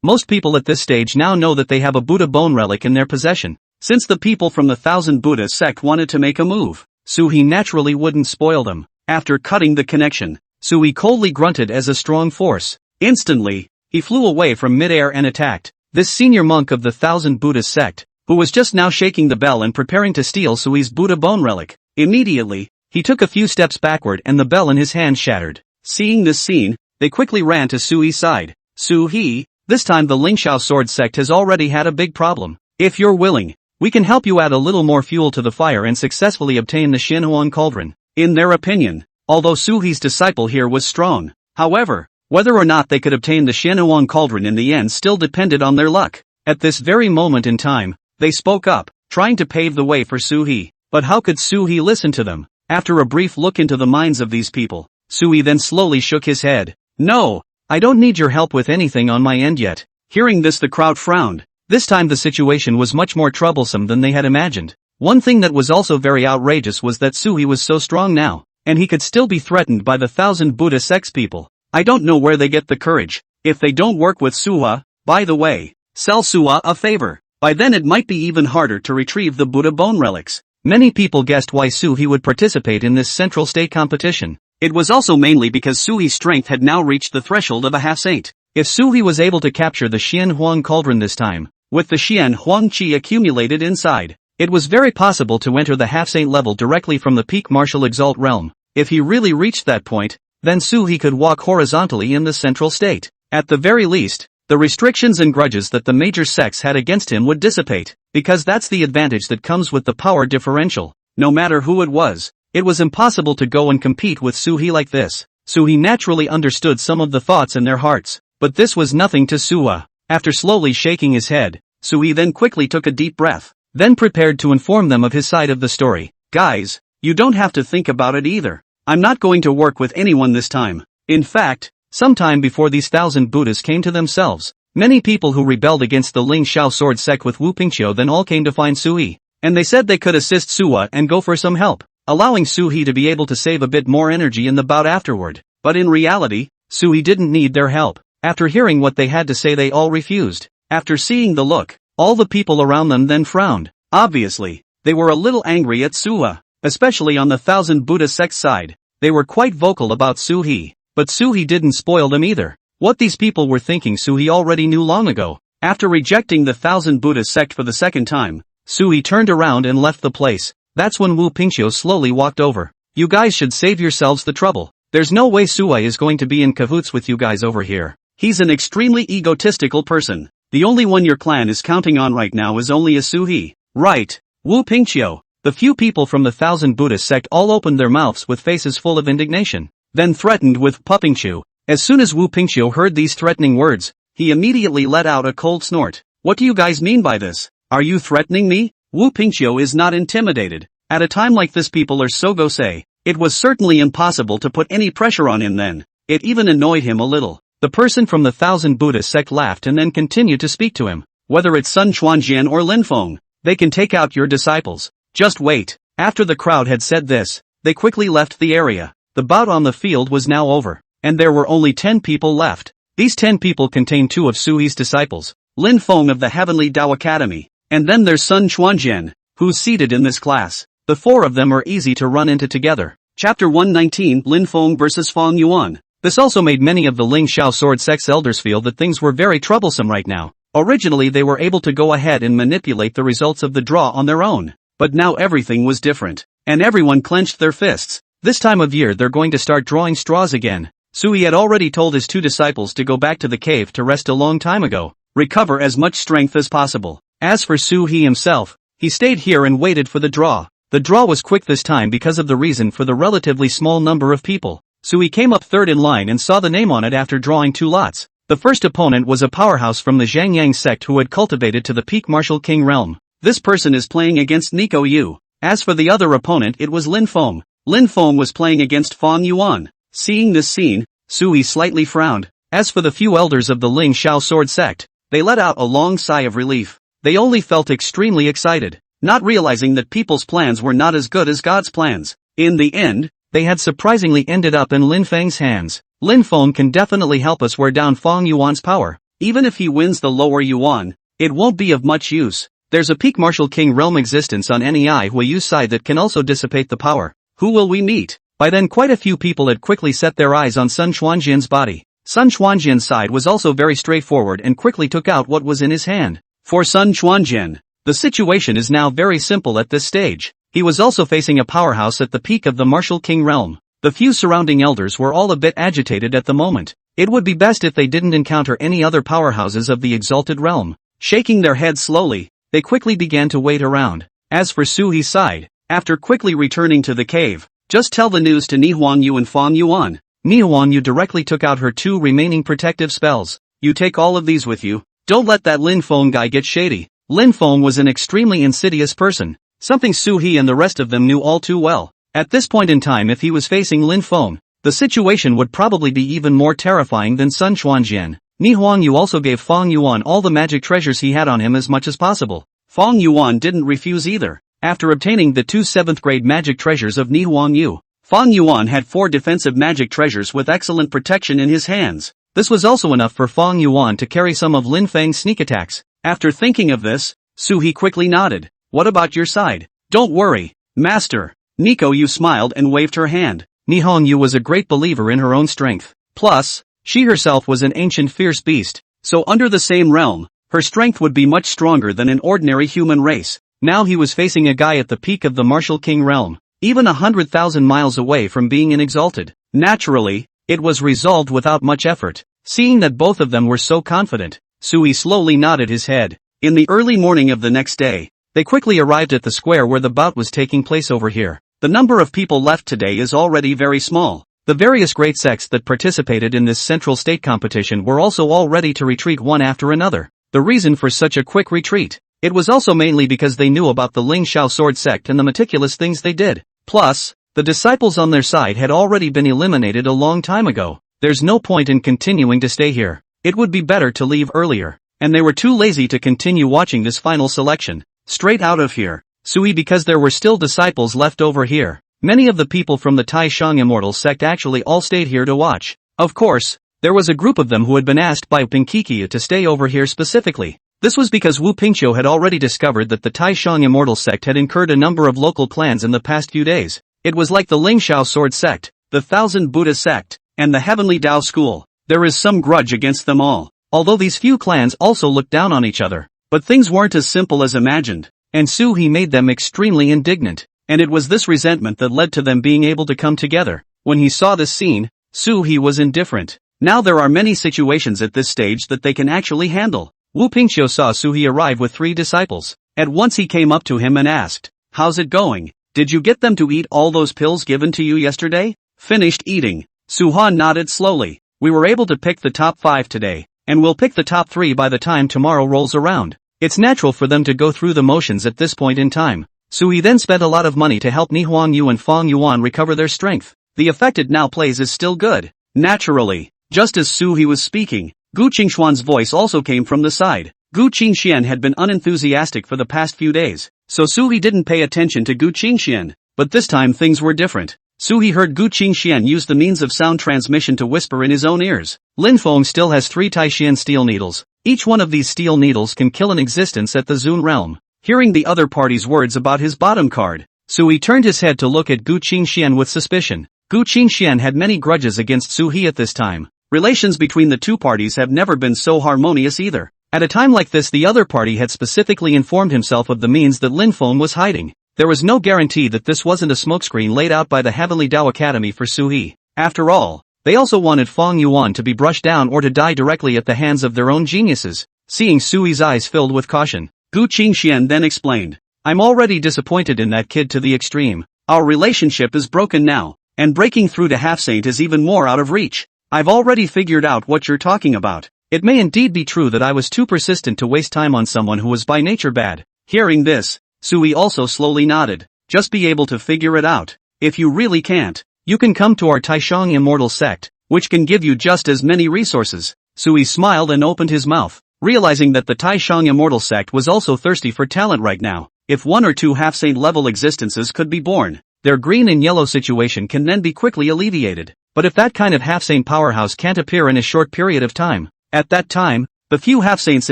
Most people at this stage now know that they have a Buddha bone relic in their possession. Since the people from the Thousand Buddha sect wanted to make a move, Suhi naturally wouldn't spoil them. After cutting the connection, Suhi coldly grunted as a strong force. Instantly, he flew away from midair and attacked this senior monk of the Thousand Buddha sect, who was just now shaking the bell and preparing to steal Sui's Buddha bone relic. Immediately, he took a few steps backward and the bell in his hand shattered. Seeing this scene, they quickly ran to Sui's side. Suhi, this time the Lingxiao sword sect has already had a big problem. If you're willing, we can help you add a little more fuel to the fire and successfully obtain the Xianhuan cauldron. In their opinion, although Suhi's disciple here was strong, however, whether or not they could obtain the Xianhuan cauldron in the end still depended on their luck. At this very moment in time, they spoke up, trying to pave the way for Suhi. But how could Suhi listen to them? After a brief look into the minds of these people, Suhi then slowly shook his head. No, I don't need your help with anything on my end yet. Hearing this, the crowd frowned. This time the situation was much more troublesome than they had imagined. One thing that was also very outrageous was that Suhi was so strong now, and he could still be threatened by the Thousand Buddha sect's people. I don't know where they get the courage. If they don't work with Suha, by the way, sell Suha a favor. By then it might be even harder to retrieve the Buddha bone relics. Many people guessed why Suhi would participate in this central state competition. It was also mainly because Suhi's strength had now reached the threshold of a half-saint. If Suhi was able to capture the Xianhuan cauldron this time, with the Xianhuan qi accumulated inside, it was very possible to enter the half-saint level directly from the peak martial exalt realm. If he really reached that point, then Suhi could walk horizontally in the central state. At the very least, the restrictions and grudges that the major sects had against him would dissipate, because that's the advantage that comes with the power differential. No matter who it was impossible to go and compete with Suhi like this. Suhi naturally understood some of the thoughts in their hearts, but this was nothing to Suha. After slowly shaking his head, Suhi then quickly took a deep breath, then prepared to inform them of his side of the story. Guys, you don't have to think about it either. I'm not going to work with anyone this time. In fact, sometime before these Thousand Buddhas came to themselves, many people who rebelled against the Lingxiao sword sect with Wu Pingqiu then all came to find Suhi, and they said they could assist Suha and go for some help, allowing Suhi to be able to save a bit more energy in the bout afterward. But in reality, Suhi didn't need their help. After hearing what they had to say, they all refused. After seeing the look, all the people around them then frowned. Obviously, they were a little angry at Suha, especially on the Thousand Buddha sect side. They were quite vocal about Suhi, but Suhi didn't spoil them either. What these people were thinking Suhi already knew long ago. After rejecting the Thousand Buddha sect for the second time, Suhi turned around and left the place. That's when Wu Pingqiu slowly walked over. You guys should save yourselves the trouble. There's no way Suha is going to be in cahoots with you guys over here. He's an extremely egotistical person. The only one your clan is counting on right now is only a Suhi. Right, Wu Pingqiu. The few people from the Thousand Buddha sect all opened their mouths with faces full of indignation, then threatened with Pingqiu. As soon as Wu Pingqiu heard these threatening words, he immediately let out a cold snort. What do you guys mean by this? Are you threatening me? Wu Pingqiu is not intimidated. At a time like this people are so gosei. It was certainly impossible to put any pressure on him then. It even annoyed him a little. The person from the Thousand Buddha sect laughed and then continued to speak to him. Whether it's Sun Chuanjian or Lin Feng, they can take out your disciples. Just wait. After the crowd had said this, they quickly left the area. The bout on the field was now over, and there were only 10 people left. These 10 people contained 2 of Suhi's disciples, Lin Feng of the Heavenly Dao Academy, and then there's Sun Chuanjian, who's seated in this class. The 4 of them are easy to run into together. Chapter 119, Lin Feng vs Fong Yuan. This also made many of the Lingxiao sword sect's elders feel that things were very troublesome right now. Originally they were able to go ahead and manipulate the results of the draw on their own. But now everything was different, and everyone clenched their fists. This time of year they're going to start drawing straws again. Suhi had already told his 2 disciples to go back to the cave to rest a long time ago, recover as much strength as possible. As for Suhi himself, he stayed here and waited for the draw. The draw was quick this time because of the reason for the relatively small number of people. Suhi came up third in line and saw the name on it after drawing 2 lots. The first opponent was a powerhouse from the Zhangyang sect who had cultivated to the peak martial king realm. This person is playing against Nico Yu. As for the other opponent, it was Lin Feng. Lin Feng was playing against Fong Yuan. Seeing this scene, Suhi slightly frowned. As for the few elders of the Lingxiao sword sect, they let out a long sigh of relief. They only felt extremely excited, not realizing that people's plans were not as good as God's plans. In the end, they had surprisingly ended up in Lin Feng's hands. Lin Feng can definitely help us wear down Fong Yuan's power. Even if he wins the lower Yuan, it won't be of much use. There's a peak martial king realm existence on NEI Huayu side that can also dissipate the power. Who will we meet? By then quite a few people had quickly set their eyes on Sun Chuanjian's body. Sun Chuanjian's side was also very straightforward and quickly took out what was in his hand. For Sun Chuanjian, the situation is now very simple at this stage. He was also facing a powerhouse at the peak of the martial king realm. The few surrounding elders were all a bit agitated at the moment. It would be best if they didn't encounter any other powerhouses of the exalted realm. Shaking their heads slowly, they quickly began to wait around. As for Su He's side, after quickly returning to the cave, just tell the news to Ni Huangyu and Fong Yuan. Ni Huangyu directly took out her 2 remaining protective spells. You take all of these with you. Don't let that Lin Feng guy get shady. Lin Feng was an extremely insidious person, something Su He and the rest of them knew all too well. At this point in time, if he was facing Lin Feng, the situation would probably be even more terrifying than Sun Chuanjian. Ni Huangyu also gave Fong Yuan all the magic treasures he had on him as much as possible. Fong Yuan didn't refuse either. After obtaining the 2 7th grade magic treasures of Ni Huangyu, Fong Yuan had 4 defensive magic treasures with excellent protection in his hands. This was also enough for Fong Yuan to carry some of Lin Feng's sneak attacks. After thinking of this, Su He quickly nodded. What about your side? Don't worry, Master. Nico Yu smiled and waved her hand. Ni Huangyu was a great believer in her own strength. Plus, she herself was an ancient fierce beast, so under the same realm, her strength would be much stronger than an ordinary human race. Now he was facing a guy at the peak of the martial king realm, even 100,000 miles away from being an exalted. Naturally, it was resolved without much effort. Seeing that both of them were so confident, Sui slowly nodded his head. In the early morning of the next day, they quickly arrived at the square where the bout was taking place over here. The number of people left today is already very small. The various great sects that participated in this central state competition were also all ready to retreat one after another. The reason for such a quick retreat, it was also mainly because they knew about the Ling Shao sword sect and the meticulous things they did. Plus, the disciples on their side had already been eliminated a long time ago. There's no point in continuing to stay here. It would be better to leave earlier. And they were too lazy to continue watching this final selection. Straight out of here, Sui, because there were still disciples left over here. Many of the people from the Taishang Immortal sect actually all stayed here to watch. Of course, there was a group of them who had been asked by Pinkikia to stay over here specifically. This was because Wu Pingqiu had already discovered that the Taishang Immortal sect had incurred a number of local clans in the past few days. It was like the Ling Shao sword sect, the Thousand Buddha sect, and the Heavenly Dao school. There is some grudge against them all. Although these few clans also looked down on each other. But things weren't as simple as imagined, and Su He made them extremely indignant, and it was this resentment that led to them being able to come together. When he saw this scene, Su He was indifferent. Now there are many situations at this stage that they can actually handle. Wu Pingqiu saw Su He arrive with 3 disciples. At once he came up to him and asked, "How's it going? Did you get them to eat all those pills given to you yesterday?" Finished eating, Su Han nodded slowly. "We were able to pick the top 5 today. And we'll pick the top 3 by the time tomorrow rolls around. It's natural for them to go through the motions at this point in time." Sui then spent a lot of money to help Ni Huangyu and Fong Yuan recover their strength. The effect it now plays is still good. Naturally, just as Su He was speaking, Gu Qingshuan's voice also came from the side. Gu Qingxian had been unenthusiastic for the past few days, so Su He didn't pay attention to Gu Qingxian. But this time things were different. Su He heard Gu Qingxian use the means of sound transmission to whisper in his own ears. Lin Feng still has 3 Taishian steel needles. Each one of these steel needles can kill an existence at the Zun realm. Hearing the other party's words about his bottom card, Su He turned his head to look at Gu Qingxian with suspicion. Gu Qingxian had many grudges against Su He at this time. Relations between the two parties have never been so harmonious either. At a time like this, the other party had specifically informed himself of the means that Lin Feng was hiding. There was no guarantee that this wasn't a smokescreen laid out by the Heavenly Dao Academy for Su He. After all, they also wanted Fong Yuan to be brushed down or to die directly at the hands of their own geniuses. Seeing Sui's eyes filled with caution, Gu Qingxian then explained, "I'm already disappointed in that kid to the extreme. Our relationship is broken now, and breaking through to Half-Saint is even more out of reach. I've already figured out what you're talking about. It may indeed be true that I was too persistent to waste time on someone who was by nature bad." Hearing this, Sui also slowly nodded. "Just be able to figure it out. If you really can't, you can come to our Taishang Immortal sect, which can give you just as many resources." Sui smiled and opened his mouth, realizing that the Taishang Immortal sect was also thirsty for talent right now. If 1 or 2 half-saint level existences could be born, their green and yellow situation can then be quickly alleviated. But if that kind of half-saint powerhouse can't appear in a short period of time, at that time, the few half-saints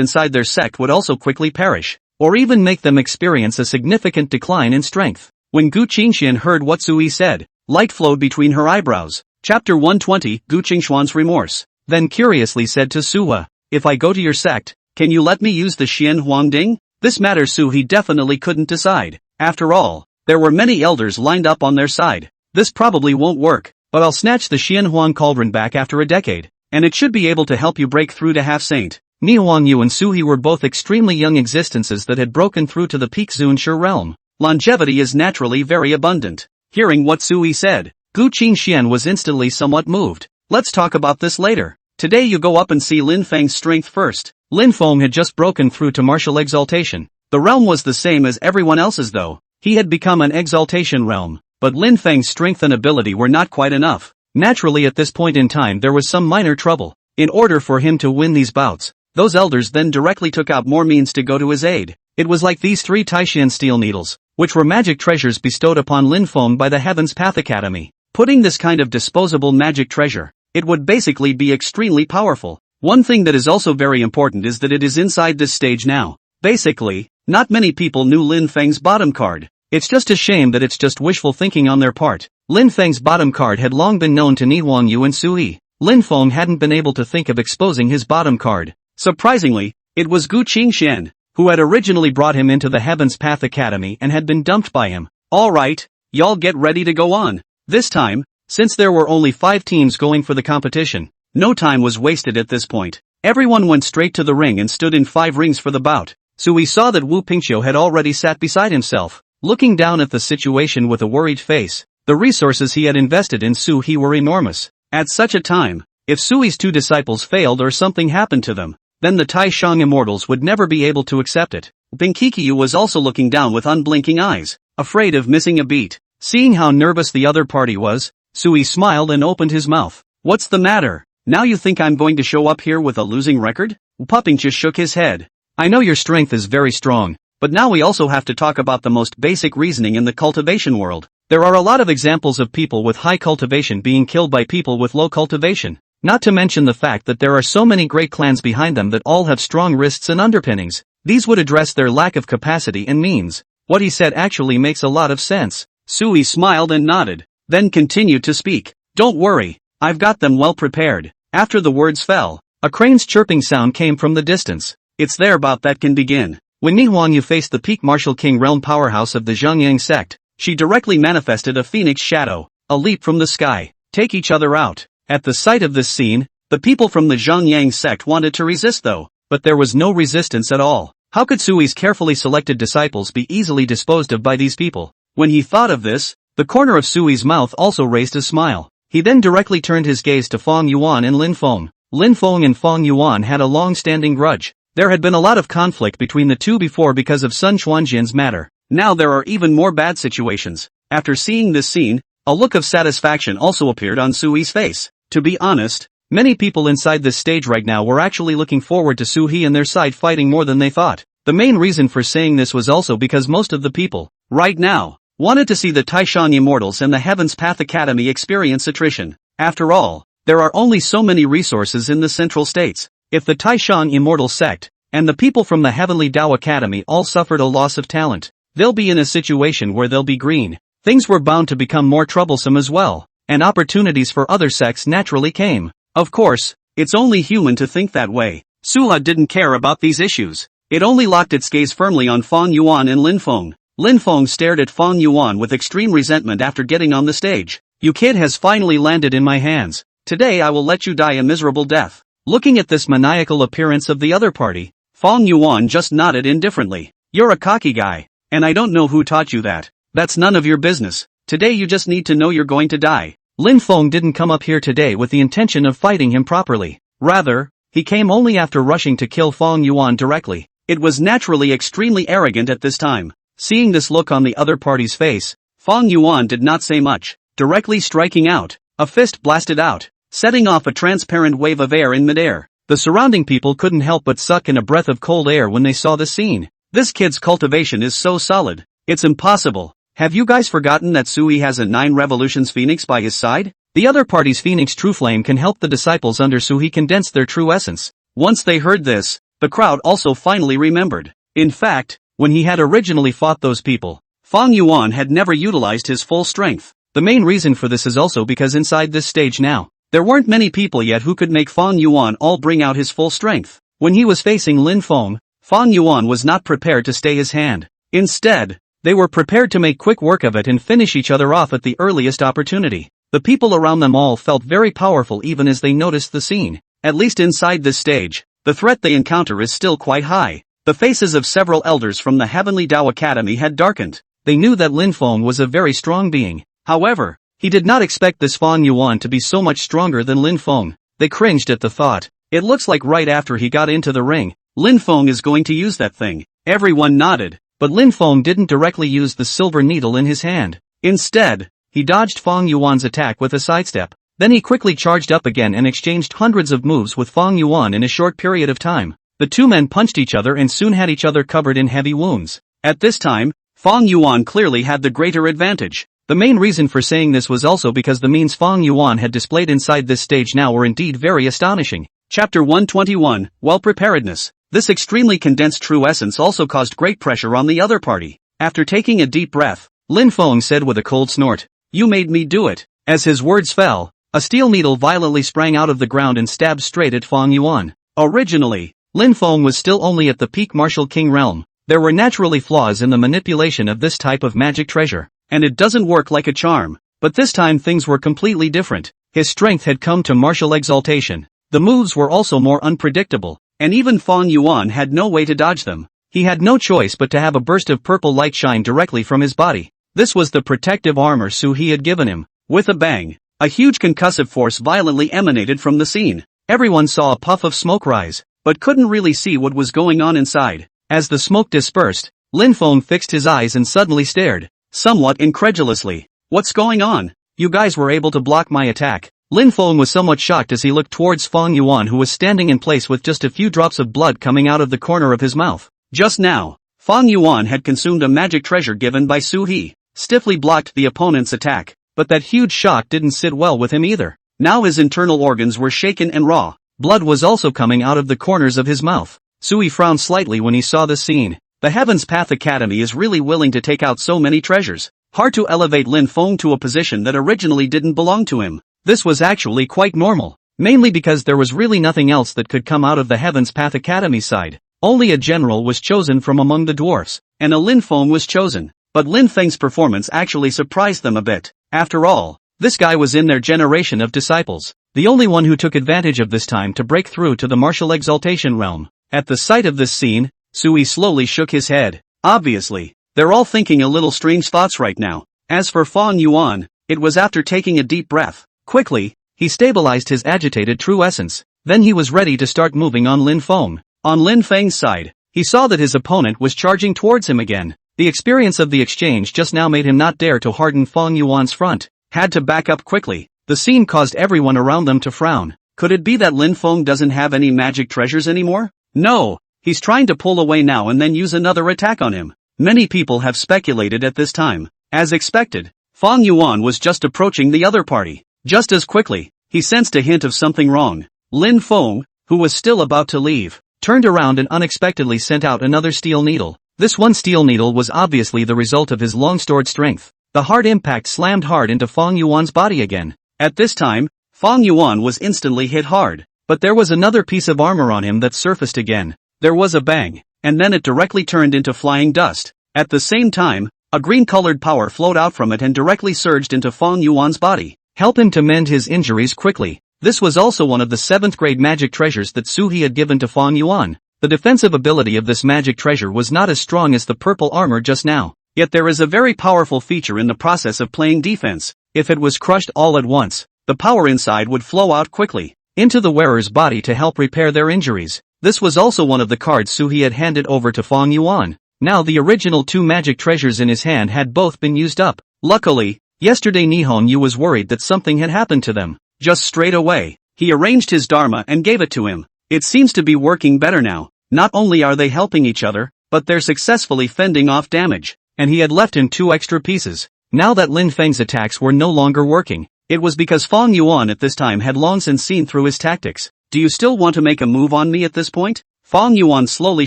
inside their sect would also quickly perish, or even make them experience a significant decline in strength. When Gu Qingxian heard what Sui said, light flowed between her eyebrows. Chapter 120, Gu Qingxuan's remorse. Then curiously said to Suwa, if I go to your sect, can you let me use the Xian Huangding? This matter He definitely couldn't decide. After all, there were many elders lined up on their side. This probably won't work, but I'll snatch the Xian Huang cauldron back after a decade, and it should be able to help you break through to half-saint. Ni Huangyu and Suhi were both extremely young existences that had broken through to the peak Zunshi realm. Longevity is naturally very abundant. Hearing what Sui said, Gu Qingxian was instantly somewhat moved. Let's talk about this later. Today you go up and see Lin Feng's strength first. Lin Feng had just broken through to martial exaltation. The realm was the same as everyone else's though. He had become an exaltation realm, but Lin Feng's strength and ability were not quite enough. Naturally at this point in time there was some minor trouble. In order for him to win these bouts, those elders then directly took out more means to go to his aid. It was like these 3 Taishan steel needles, which were magic treasures bestowed upon Lin Feng by the Heaven's Path Academy. Putting this kind of disposable magic treasure, it would basically be extremely powerful. One thing that is also very important is that it is inside this stage now. Basically, not many people knew Lin Feng's bottom card. It's just a shame that it's just wishful thinking on their part. Lin Feng's bottom card had long been known to Ni Huangyu and Sui. Lin Feng hadn't been able to think of exposing his bottom card. Surprisingly, it was Gu Qingxian, who had originally brought him into the Heaven's Path Academy and had been dumped by him. Alright, y'all get ready to go on. This time, since there were only 5 teams going for the competition, no time was wasted at this point. Everyone went straight to the ring and stood in 5 rings for the bout. Sui saw that Wu Pingqiu had already sat beside himself, looking down at the situation with a worried face. The resources he had invested in Sui were enormous. At such a time, if Sui's 2 disciples failed or something happened to them, then the Taishang immortals would never be able to accept it. Pingqiu was also looking down with unblinking eyes, afraid of missing a beat. Seeing how nervous the other party was, Sui smiled and opened his mouth. What's the matter? Now you think I'm going to show up here with a losing record? Pingqiu shook his head. I know your strength is very strong, but now we also have to talk about the most basic reasoning in the cultivation world. There are a lot of examples of people with high cultivation being killed by people with low cultivation. Not to mention the fact that there are so many great clans behind them that all have strong wrists and underpinnings. These would address their lack of capacity and means. What he said actually makes a lot of sense. Sui smiled and nodded, then continued to speak. Don't worry, I've got them well prepared. After the words fell, a crane's chirping sound came from the distance. It's their bout that can begin. When Ni Huangyu faced the peak martial king realm powerhouse of the Zhongyang sect, she directly manifested a phoenix shadow, a leap from the sky. Take each other out. At the sight of this scene, the people from the Zhongyang sect wanted to resist though, but there was no resistance at all. How could Sui's carefully selected disciples be easily disposed of by these people? When he thought of this, the corner of Sui's mouth also raised a smile. He then directly turned his gaze to Fong Yuan and Lin Feng. Lin Feng and Fong Yuan had a long-standing grudge. There had been a lot of conflict between the two before because of Sun Xuanjian's matter. Now there are even more bad situations. After seeing this scene, a look of satisfaction also appeared on Sui's face. To be honest, many people inside this stage right now were actually looking forward to Sui and their side fighting more than they thought. The main reason for saying this was also because most of the people, right now, wanted to see the Taishan Immortals and the Heaven's Path Academy experience attrition. After all, there are only so many resources in the Central States. If the Taishan Immortal sect, and the people from the Heavenly Dao Academy all suffered a loss of talent, they'll be in a situation where they'll be green. Things were bound to become more troublesome as well, and opportunities for other sects naturally came. Of course, it's only human to think that way. Sula didn't care about these issues. It only locked its gaze firmly on Fong Yuan and Lin Feng. Lin Feng stared at Fong Yuan with extreme resentment after getting on the stage. You kid has finally landed in my hands. Today I will let you die a miserable death. Looking at this maniacal appearance of the other party, Fong Yuan just nodded indifferently. You're a cocky guy, and I don't know who taught you that. That's none of your business. Today you just need to know you're going to die. Lin Feng didn't come up here today with the intention of fighting him properly. Rather, he came only after rushing to kill Fong Yuan directly. It was naturally extremely arrogant at this time. Seeing this look on the other party's face, Fong Yuan did not say much, directly striking out. A fist blasted out, setting off a transparent wave of air in midair. The surrounding people couldn't help but suck in a breath of cold air when they saw the scene. This kid's cultivation is so solid, it's impossible. Have you guys forgotten that Sui has a 9 revolutions phoenix by his side? The other party's phoenix true flame can help the disciples under Sui condense their true essence. Once they heard this, the crowd also finally remembered. In fact, when he had originally fought those people, Fong Yuan had never utilized his full strength. The main reason for this is also because inside this stage now, there weren't many people yet who could make Fong Yuan all bring out his full strength. When he was facing Lin Feng, Fong Yuan was not prepared to stay his hand. Instead, they were prepared to make quick work of it and finish each other off at the earliest opportunity. The people around them all felt very powerful even as they noticed the scene. At least inside this stage, the threat they encounter is still quite high. The faces of several elders from the Heavenly Dao Academy had darkened. They knew that Lin Feng was a very strong being. However, he did not expect this Fong Yuan to be so much stronger than Lin Feng. They cringed at the thought. It looks like right after he got into the ring, Lin Feng is going to use that thing. Everyone nodded, but Lin Feng didn't directly use the silver needle in his hand. Instead, he dodged Fong Yuan's attack with a sidestep. Then he quickly charged up again and exchanged hundreds of moves with Fong Yuan in a short period of time. The two men punched each other and soon had each other covered in heavy wounds. At this time, Fong Yuan clearly had the greater advantage. The main reason for saying this was also because the means Fong Yuan had displayed inside this stage now were indeed very astonishing. Chapter 121, Well-Preparedness. This extremely condensed true essence also caused great pressure on the other party. After taking a deep breath, Lin Feng said with a cold snort, "You made me do it." As his words fell, a steel needle violently sprang out of the ground and stabbed straight at Fong Yuan. Originally, Lin Feng was still only at the peak martial king realm. There were naturally flaws in the manipulation of this type of magic treasure, and it doesn't work like a charm. But this time things were completely different. His strength had come to martial exaltation. The moves were also more unpredictable, and even Fong Yuan had no way to dodge them. He had no choice but to have a burst of purple light shine directly from his body. This was the protective armor Sui had given him. With a bang, a huge concussive force violently emanated from the scene. Everyone saw a puff of smoke rise, but couldn't really see what was going on inside. As the smoke dispersed, Lin Feng fixed his eyes and suddenly stared, somewhat incredulously. "What's going on? You guys were able to block my attack." Lin Feng was somewhat shocked as he looked towards Fong Yuan, who was standing in place with just a few drops of blood coming out of the corner of his mouth. Just now, Fong Yuan had consumed a magic treasure given by Sui, stiffly blocked the opponent's attack, but that huge shock didn't sit well with him either. Now his internal organs were shaken and raw. Blood was also coming out of the corners of his mouth. Sui frowned slightly when he saw the scene. The Heaven's Path Academy is really willing to take out so many treasures. Hard to elevate Lin Feng to a position that originally didn't belong to him. This was actually quite normal, mainly because there was really nothing else that could come out of the Heaven's Path Academy side. Only a general was chosen from among the dwarfs, and a Lin Feng was chosen. But Lin Feng's performance actually surprised them a bit. After all, this guy was in their generation of disciples, the only one who took advantage of this time to break through to the martial exaltation realm. At the sight of this scene, Sui slowly shook his head. Obviously, they're all thinking a little strange thoughts right now. As for Fong Yuan, it was after taking a deep breath. Quickly, he stabilized his agitated true essence. Then he was ready to start moving on Lin Feng. On Lin Feng's side, he saw that his opponent was charging towards him again. The experience of the exchange just now made him not dare to harden Fong Yuan's front. Had to back up quickly. The scene caused everyone around them to frown. Could it be that Lin Feng doesn't have any magic treasures anymore? No, he's trying to pull away now and then use another attack on him. Many people have speculated at this time. As expected, Fong Yuan was just approaching the other party. Just as quickly, he sensed a hint of something wrong. Lin Feng, who was still about to leave, turned around and unexpectedly sent out another steel needle. This one steel needle was obviously the result of his long-stored strength. The hard impact slammed hard into Fong Yuan's body again. At this time, Fong Yuan was instantly hit hard. But there was another piece of armor on him that surfaced again. There was a bang, and then it directly turned into flying dust. At the same time, a green-colored power flowed out from it and directly surged into Fong Yuan's body. Help him to mend his injuries quickly. This was also one of the 7th grade magic treasures that Sui had given to Fong Yuan. The defensive ability of this magic treasure was not as strong as the purple armor just now. Yet there is a very powerful feature in the process of playing defense. If it was crushed all at once, the power inside would flow out quickly into the wearer's body to help repair their injuries. This was also one of the cards Sui had handed over to Fong Yuan. Now the original 2 magic treasures in his hand had both been used up. Luckily, yesterday Nihon Yu was worried that something had happened to them. Just straight away, he arranged his dharma and gave it to him. It seems to be working better now. Not only are they helping each other, but they're successfully fending off damage. and he had left him 2 extra pieces. Now that Lin Feng's attacks were no longer working, it was because Fong Yuan at this time had long since seen through his tactics. Do you still want to make a move on me at this point? Fong Yuan slowly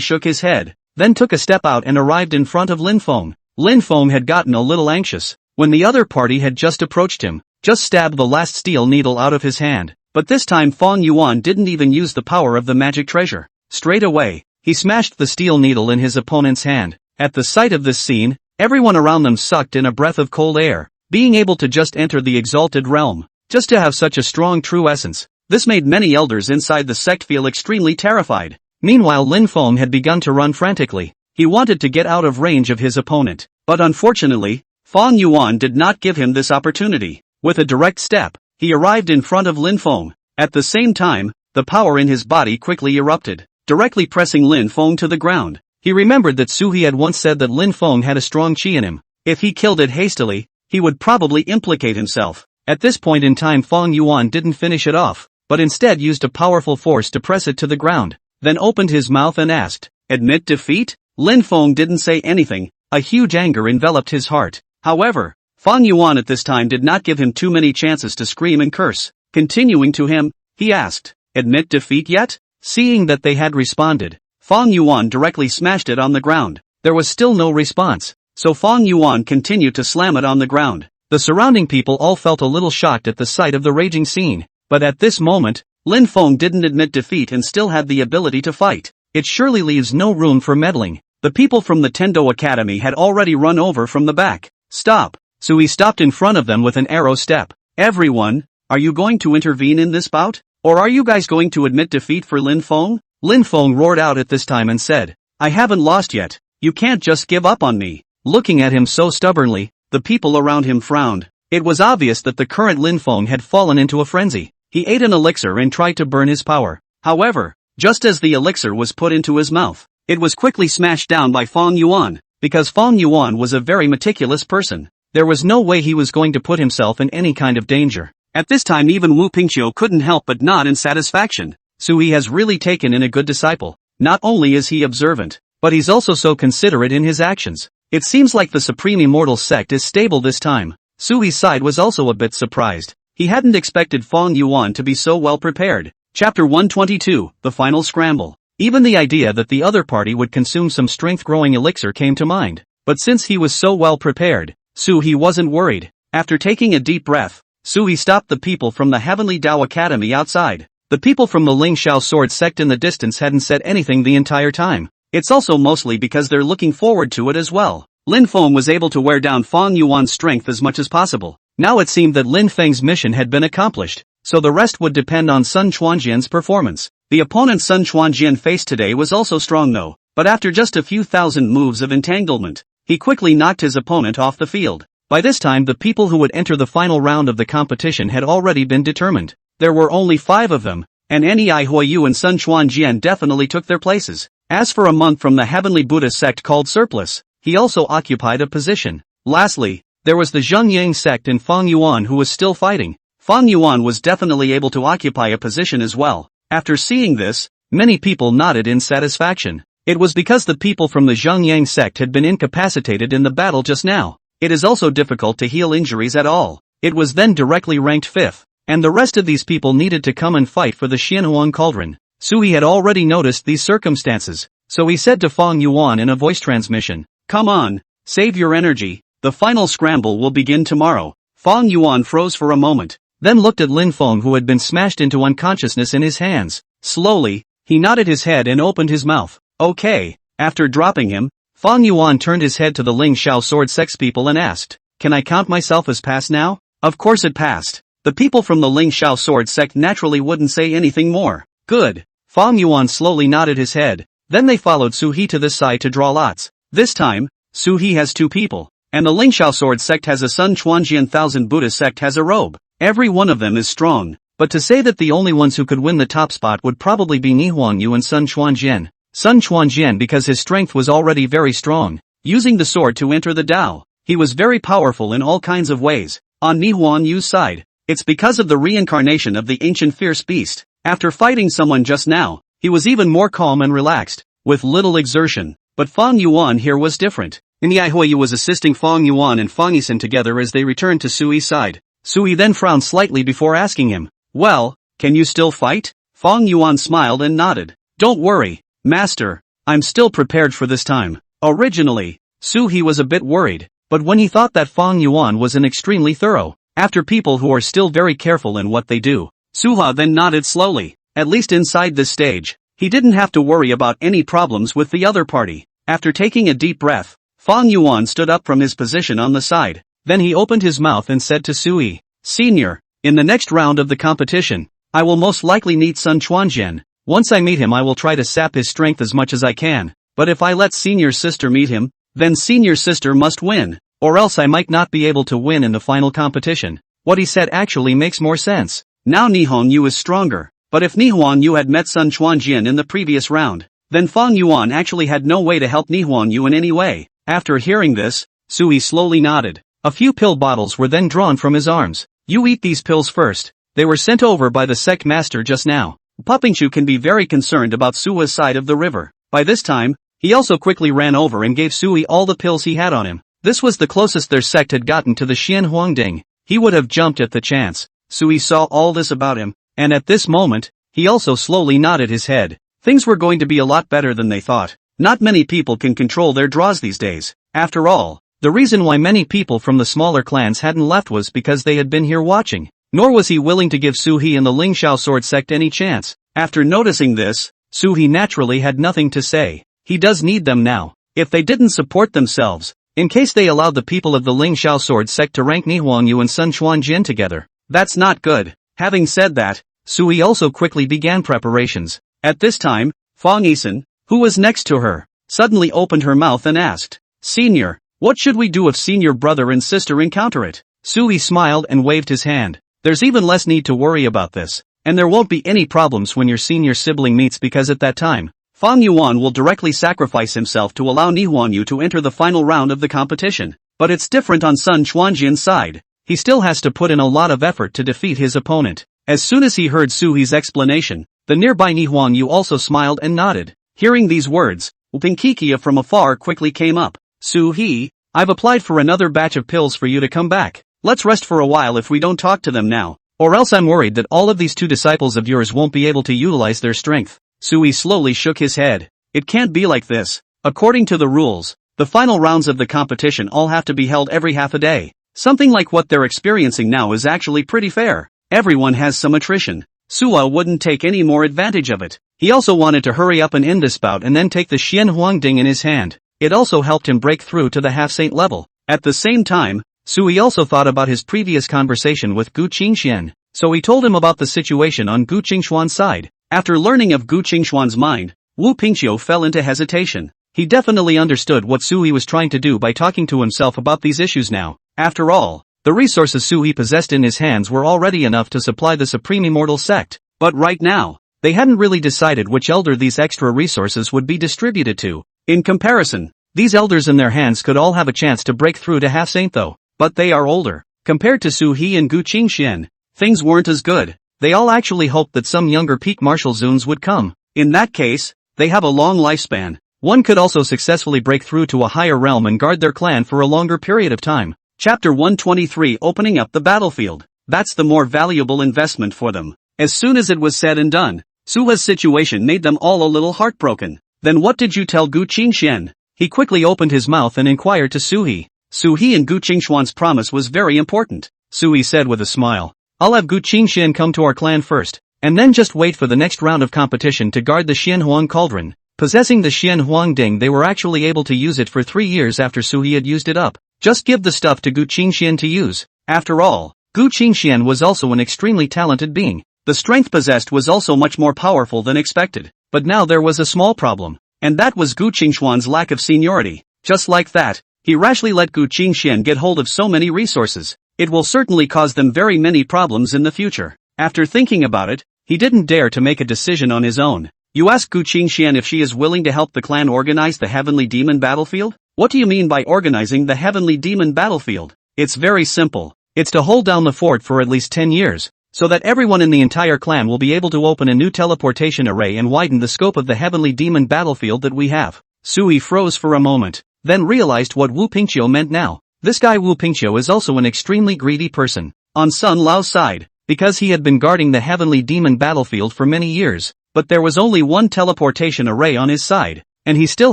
shook his head, then took a step out and arrived in front of Lin Feng. Lin Feng had gotten a little anxious when the other party had just approached him, just stabbed the last steel needle out of his hand. But this time Fong Yuan didn't even use the power of the magic treasure. Straight away, he smashed the steel needle in his opponent's hand. At the sight of this scene, everyone around them sucked in a breath of cold air. Being able to just enter the exalted realm, just to have such a strong true essence, this made many elders inside the sect feel extremely terrified. Meanwhile Lin Feng had begun to run frantically. He wanted to get out of range of his opponent, but unfortunately, Fong Yuan did not give him this opportunity. With a direct step, he arrived in front of Lin Feng. At the same time, the power in his body quickly erupted, directly pressing Lin Feng to the ground. He remembered that Su He had once said that Lin Feng had a strong chi in him. If he killed it hastily, he would probably implicate himself. At this point in time Fong Yuan didn't finish it off, but instead used a powerful force to press it to the ground, then opened his mouth and asked, "Admit defeat?" Lin Feng didn't say anything. A huge anger enveloped his heart. However, Fong Yuan at this time did not give him too many chances to scream and curse. Continuing to him, he asked, "Admit defeat yet?" Seeing that they had responded, Fong Yuan directly smashed it on the ground. There was still no response, so Fong Yuan continued to slam it on the ground. The surrounding people all felt a little shocked at the sight of the raging scene, but at this moment, Lin Feng didn't admit defeat and still had the ability to fight. It surely leaves no room for meddling. The people from the Tendo Academy had already run over from the back. "Stop!" So he stopped in front of them with an arrow step. "Everyone, are you going to intervene in this bout? Or are you guys going to admit defeat for Lin Feng?" Lin Feng roared out at this time and said, "I haven't lost yet. You can't just give up on me." Looking at him so stubbornly, the people around him frowned. It was obvious that the current Lin Feng had fallen into a frenzy. He ate an elixir and tried to burn his power. However, just as the elixir was put into his mouth, it was quickly smashed down by Fong Yuan. Because Fong Yuan was a very meticulous person, there was no way he was going to put himself in any kind of danger. At this time even Wu Pingqiu couldn't help but nod in satisfaction. Sui has really taken in a good disciple. Not only is he observant, but he's also so considerate in his actions. It seems like the Supreme Immortal Sect is stable this time. Sui's side was also a bit surprised. He hadn't expected Fong Yuan to be so well prepared. Chapter 122, The Final Scramble. Even the idea that the other party would consume some strength-growing elixir came to mind. But since he was so well prepared, Sui wasn't worried. After taking a deep breath, Sui stopped the people from the Heavenly Dao Academy outside. The people from the Ling Xiao Sword Sect in the distance hadn't said anything the entire time. It's also mostly because they're looking forward to it as well. Lin Feng was able to wear down Fong Yuan's strength as much as possible. Now it seemed that Lin Feng's mission had been accomplished, so the rest would depend on Sun Chuanjian's performance. The opponent Sun Chuanjian faced today was also strong though, but after just a few thousand moves of entanglement, he quickly knocked his opponent off the field. By this time the people who would enter the final round of the competition had already been determined. There were only 5 of them, and Nei Huayu and Sun Chuanjian definitely took their places. As for a monk from the Heavenly Buddha sect called Surplus, he also occupied a position. Lastly, there was the Zhengyang sect and Fong Yuan who was still fighting. Fong Yuan was definitely able to occupy a position as well. After seeing this, many people nodded in satisfaction. It was because the people from the Zhengyang sect had been incapacitated in the battle just now. It is also difficult to heal injuries at all. It was then directly ranked 5th, and the rest of these people needed to come and fight for the Xianhuang Cauldron. Sui had already noticed these circumstances, so he said to Fong Yuan in a voice transmission, "Come on, save your energy, the final scramble will begin tomorrow." Fong Yuan froze for a moment, then looked at Lin Feng who had been smashed into unconsciousness in his hands. Slowly, he nodded his head and opened his mouth. "Okay." After dropping him, Fong Yuan turned his head to the Ling Xiao Sword Sect people and asked, "Can I count myself as passed now?" Of course it passed. The people from the Ling Xiao Sword Sect naturally wouldn't say anything more. Good. Fong Yuan slowly nodded his head, then they followed Su He to this side to draw lots. This time, Su He has 2 people, and the Ling Xiao Sword Sect has a Sun Chuanjian Thousand Buddha Sect has a robe. Every one of them is strong, but to say that the only ones who could win the top spot would probably be Ni Huangyu and Sun Chuanjian. Sun Chuanjian because his strength was already very strong. Using the sword to enter the Dao, he was very powerful in all kinds of ways. On Ni Huangyu's side, it's because of the reincarnation of the ancient fierce beast. After fighting someone just now, he was even more calm and relaxed, with little exertion. But Fong Yuan here was different. Manhwa was assisting Fong Yuan and Fong Yuan together as they returned to Sui's side. Sui then frowned slightly before asking him, "Well, can you still fight?" Fong Yuan smiled and nodded. "Don't worry, master, I'm still prepared for this time." Originally, Sui was a bit worried, but when he thought that Fong Yuan was an extremely thorough, after people who are still very careful in what they do, Suha then nodded slowly. At least inside this stage, he didn't have to worry about any problems with the other party. After taking a deep breath, Fong Yuan stood up from his position on the side. Then he opened his mouth and said to Sui, "Senior, in the next round of the competition, I will most likely meet Sun Chuanjian. Once I meet him I will try to sap his strength as much as I can, but if I let Senior's sister meet him, then Senior's sister must win, or else I might not be able to win in the final competition." What he said actually makes more sense. Now Nihon Yu is stronger, but if Nihon Yu had met Sun Chuanjian in the previous round, then Fong Yuan actually had no way to help Nihon Yu in any way. After hearing this, Sui slowly nodded. A few pill bottles were then drawn from his arms. "You eat these pills first. They were sent over by the sect master just now." Puppingchu can be very concerned about Sua's side of the river. By this time, he also quickly ran over and gave Sui all the pills he had on him. This was the closest their sect had gotten to the Xian Huangding. He would have jumped at the chance. Sui saw all this about him, and at this moment, he also slowly nodded his head. Things were going to be a lot better than they thought. Not many people can control their draws these days. After all, the reason why many people from the smaller clans hadn't left was because they had been here watching. Nor was he willing to give Su-he and the Lingxiao sword sect any chance. After noticing this, Su-he naturally had nothing to say. He does need them now. If they didn't support themselves, in case they allowed the people of the Lingxiao sword sect to rank Nihonyu and Sun Chuanjian together, that's not good. Having said that, Su-he also quickly began preparations. At this time, Fong Yuan, who was next to her, suddenly opened her mouth and asked, "Senior, what should we do if senior brother and sister encounter it?" Su-he smiled and waved his hand. "There's even less need to worry about this, and there won't be any problems when your senior sibling meets, because at that time, Fong Yuan will directly sacrifice himself to allow Nihonyu to enter the final round of the competition. But it's different on Sun Chuanjian's side. He still has to put in a lot of effort to defeat his opponent." As soon as he heard Su-he's explanation, the nearby Nihonyu also smiled and nodded. Hearing these words, Pinkikia from afar quickly came up. "Su-he, I've applied for another batch of pills for you to come back. Let's rest for a while if we don't talk to them now, or else I'm worried that all of these two disciples of yours won't be able to utilize their strength." Sui slowly shook his head. "It can't be like this. According to the rules, the final rounds of the competition all have to be held every half a day. Something like what they're experiencing now is actually pretty fair. Everyone has some attrition. Sua wouldn't take any more advantage of it." He also wanted to hurry up and end this bout and then take the Xian Huangding in his hand. It also helped him break through to the half-saint level. At the same time, Sui also thought about his previous conversation with Gu Qingxian, so he told him about the situation on Gu Qingxuan's side. After learning of Gu Qingxuan's mind, Wu Pingqiu fell into hesitation. He definitely understood what Sui was trying to do by talking to himself about these issues now. After all, the resources Sui possessed in his hands were already enough to supply the Supreme Immortal Sect. But right now, they hadn't really decided which elder these extra resources would be distributed to. In comparison, these elders in their hands could all have a chance to break through to half-saint though. But they are older. Compared to Su-he and Gu Qingxian, things weren't as good. They all actually hoped that some younger peak martial zoons would come. In that case, they have a long lifespan. One could also successfully break through to a higher realm and guard their clan for a longer period of time. Chapter 123, Opening Up the Battlefield. That's the more valuable investment for them. As soon as it was said and done, Sua's situation made them all a little heartbroken. "Then what did you tell Gu Qingxian?" He quickly opened his mouth and inquired to Su-he. Su-he and Gu Qingxuan's promise was very important. Su-he said with a smile, "I'll have Gu Qingxian come to our clan first, and then just wait for the next round of competition to guard the Xianhuang cauldron." Possessing the Xianhuangding, they were actually able to use it for 3 years after Su-he had used it up. Just give the stuff to Gu Qingxian to use. After all, Gu Qingxian was also an extremely talented being. The strength possessed was also much more powerful than expected. But now there was a small problem, and that was Gu Qingxuan's lack of seniority. Just like that, he rashly let Gu Qingxian get hold of so many resources. It will certainly cause them very many problems in the future. After thinking about it, he didn't dare to make a decision on his own. "You ask Gu Qingxian if she is willing to help the clan organize the Heavenly Demon Battlefield?" "What do you mean by organizing the Heavenly Demon Battlefield?" "It's very simple. It's to hold down the fort for at least 10 years, so that everyone in the entire clan will be able to open a new teleportation array and widen the scope of the Heavenly Demon Battlefield that we have." Sui froze for a moment. then realized what Wu Pingqiu meant now. This guy Wu Pingqiu is also an extremely greedy person. On Sun Lao's side, because he had been guarding the heavenly demon battlefield for many years, but there was only one teleportation array on his side, and he still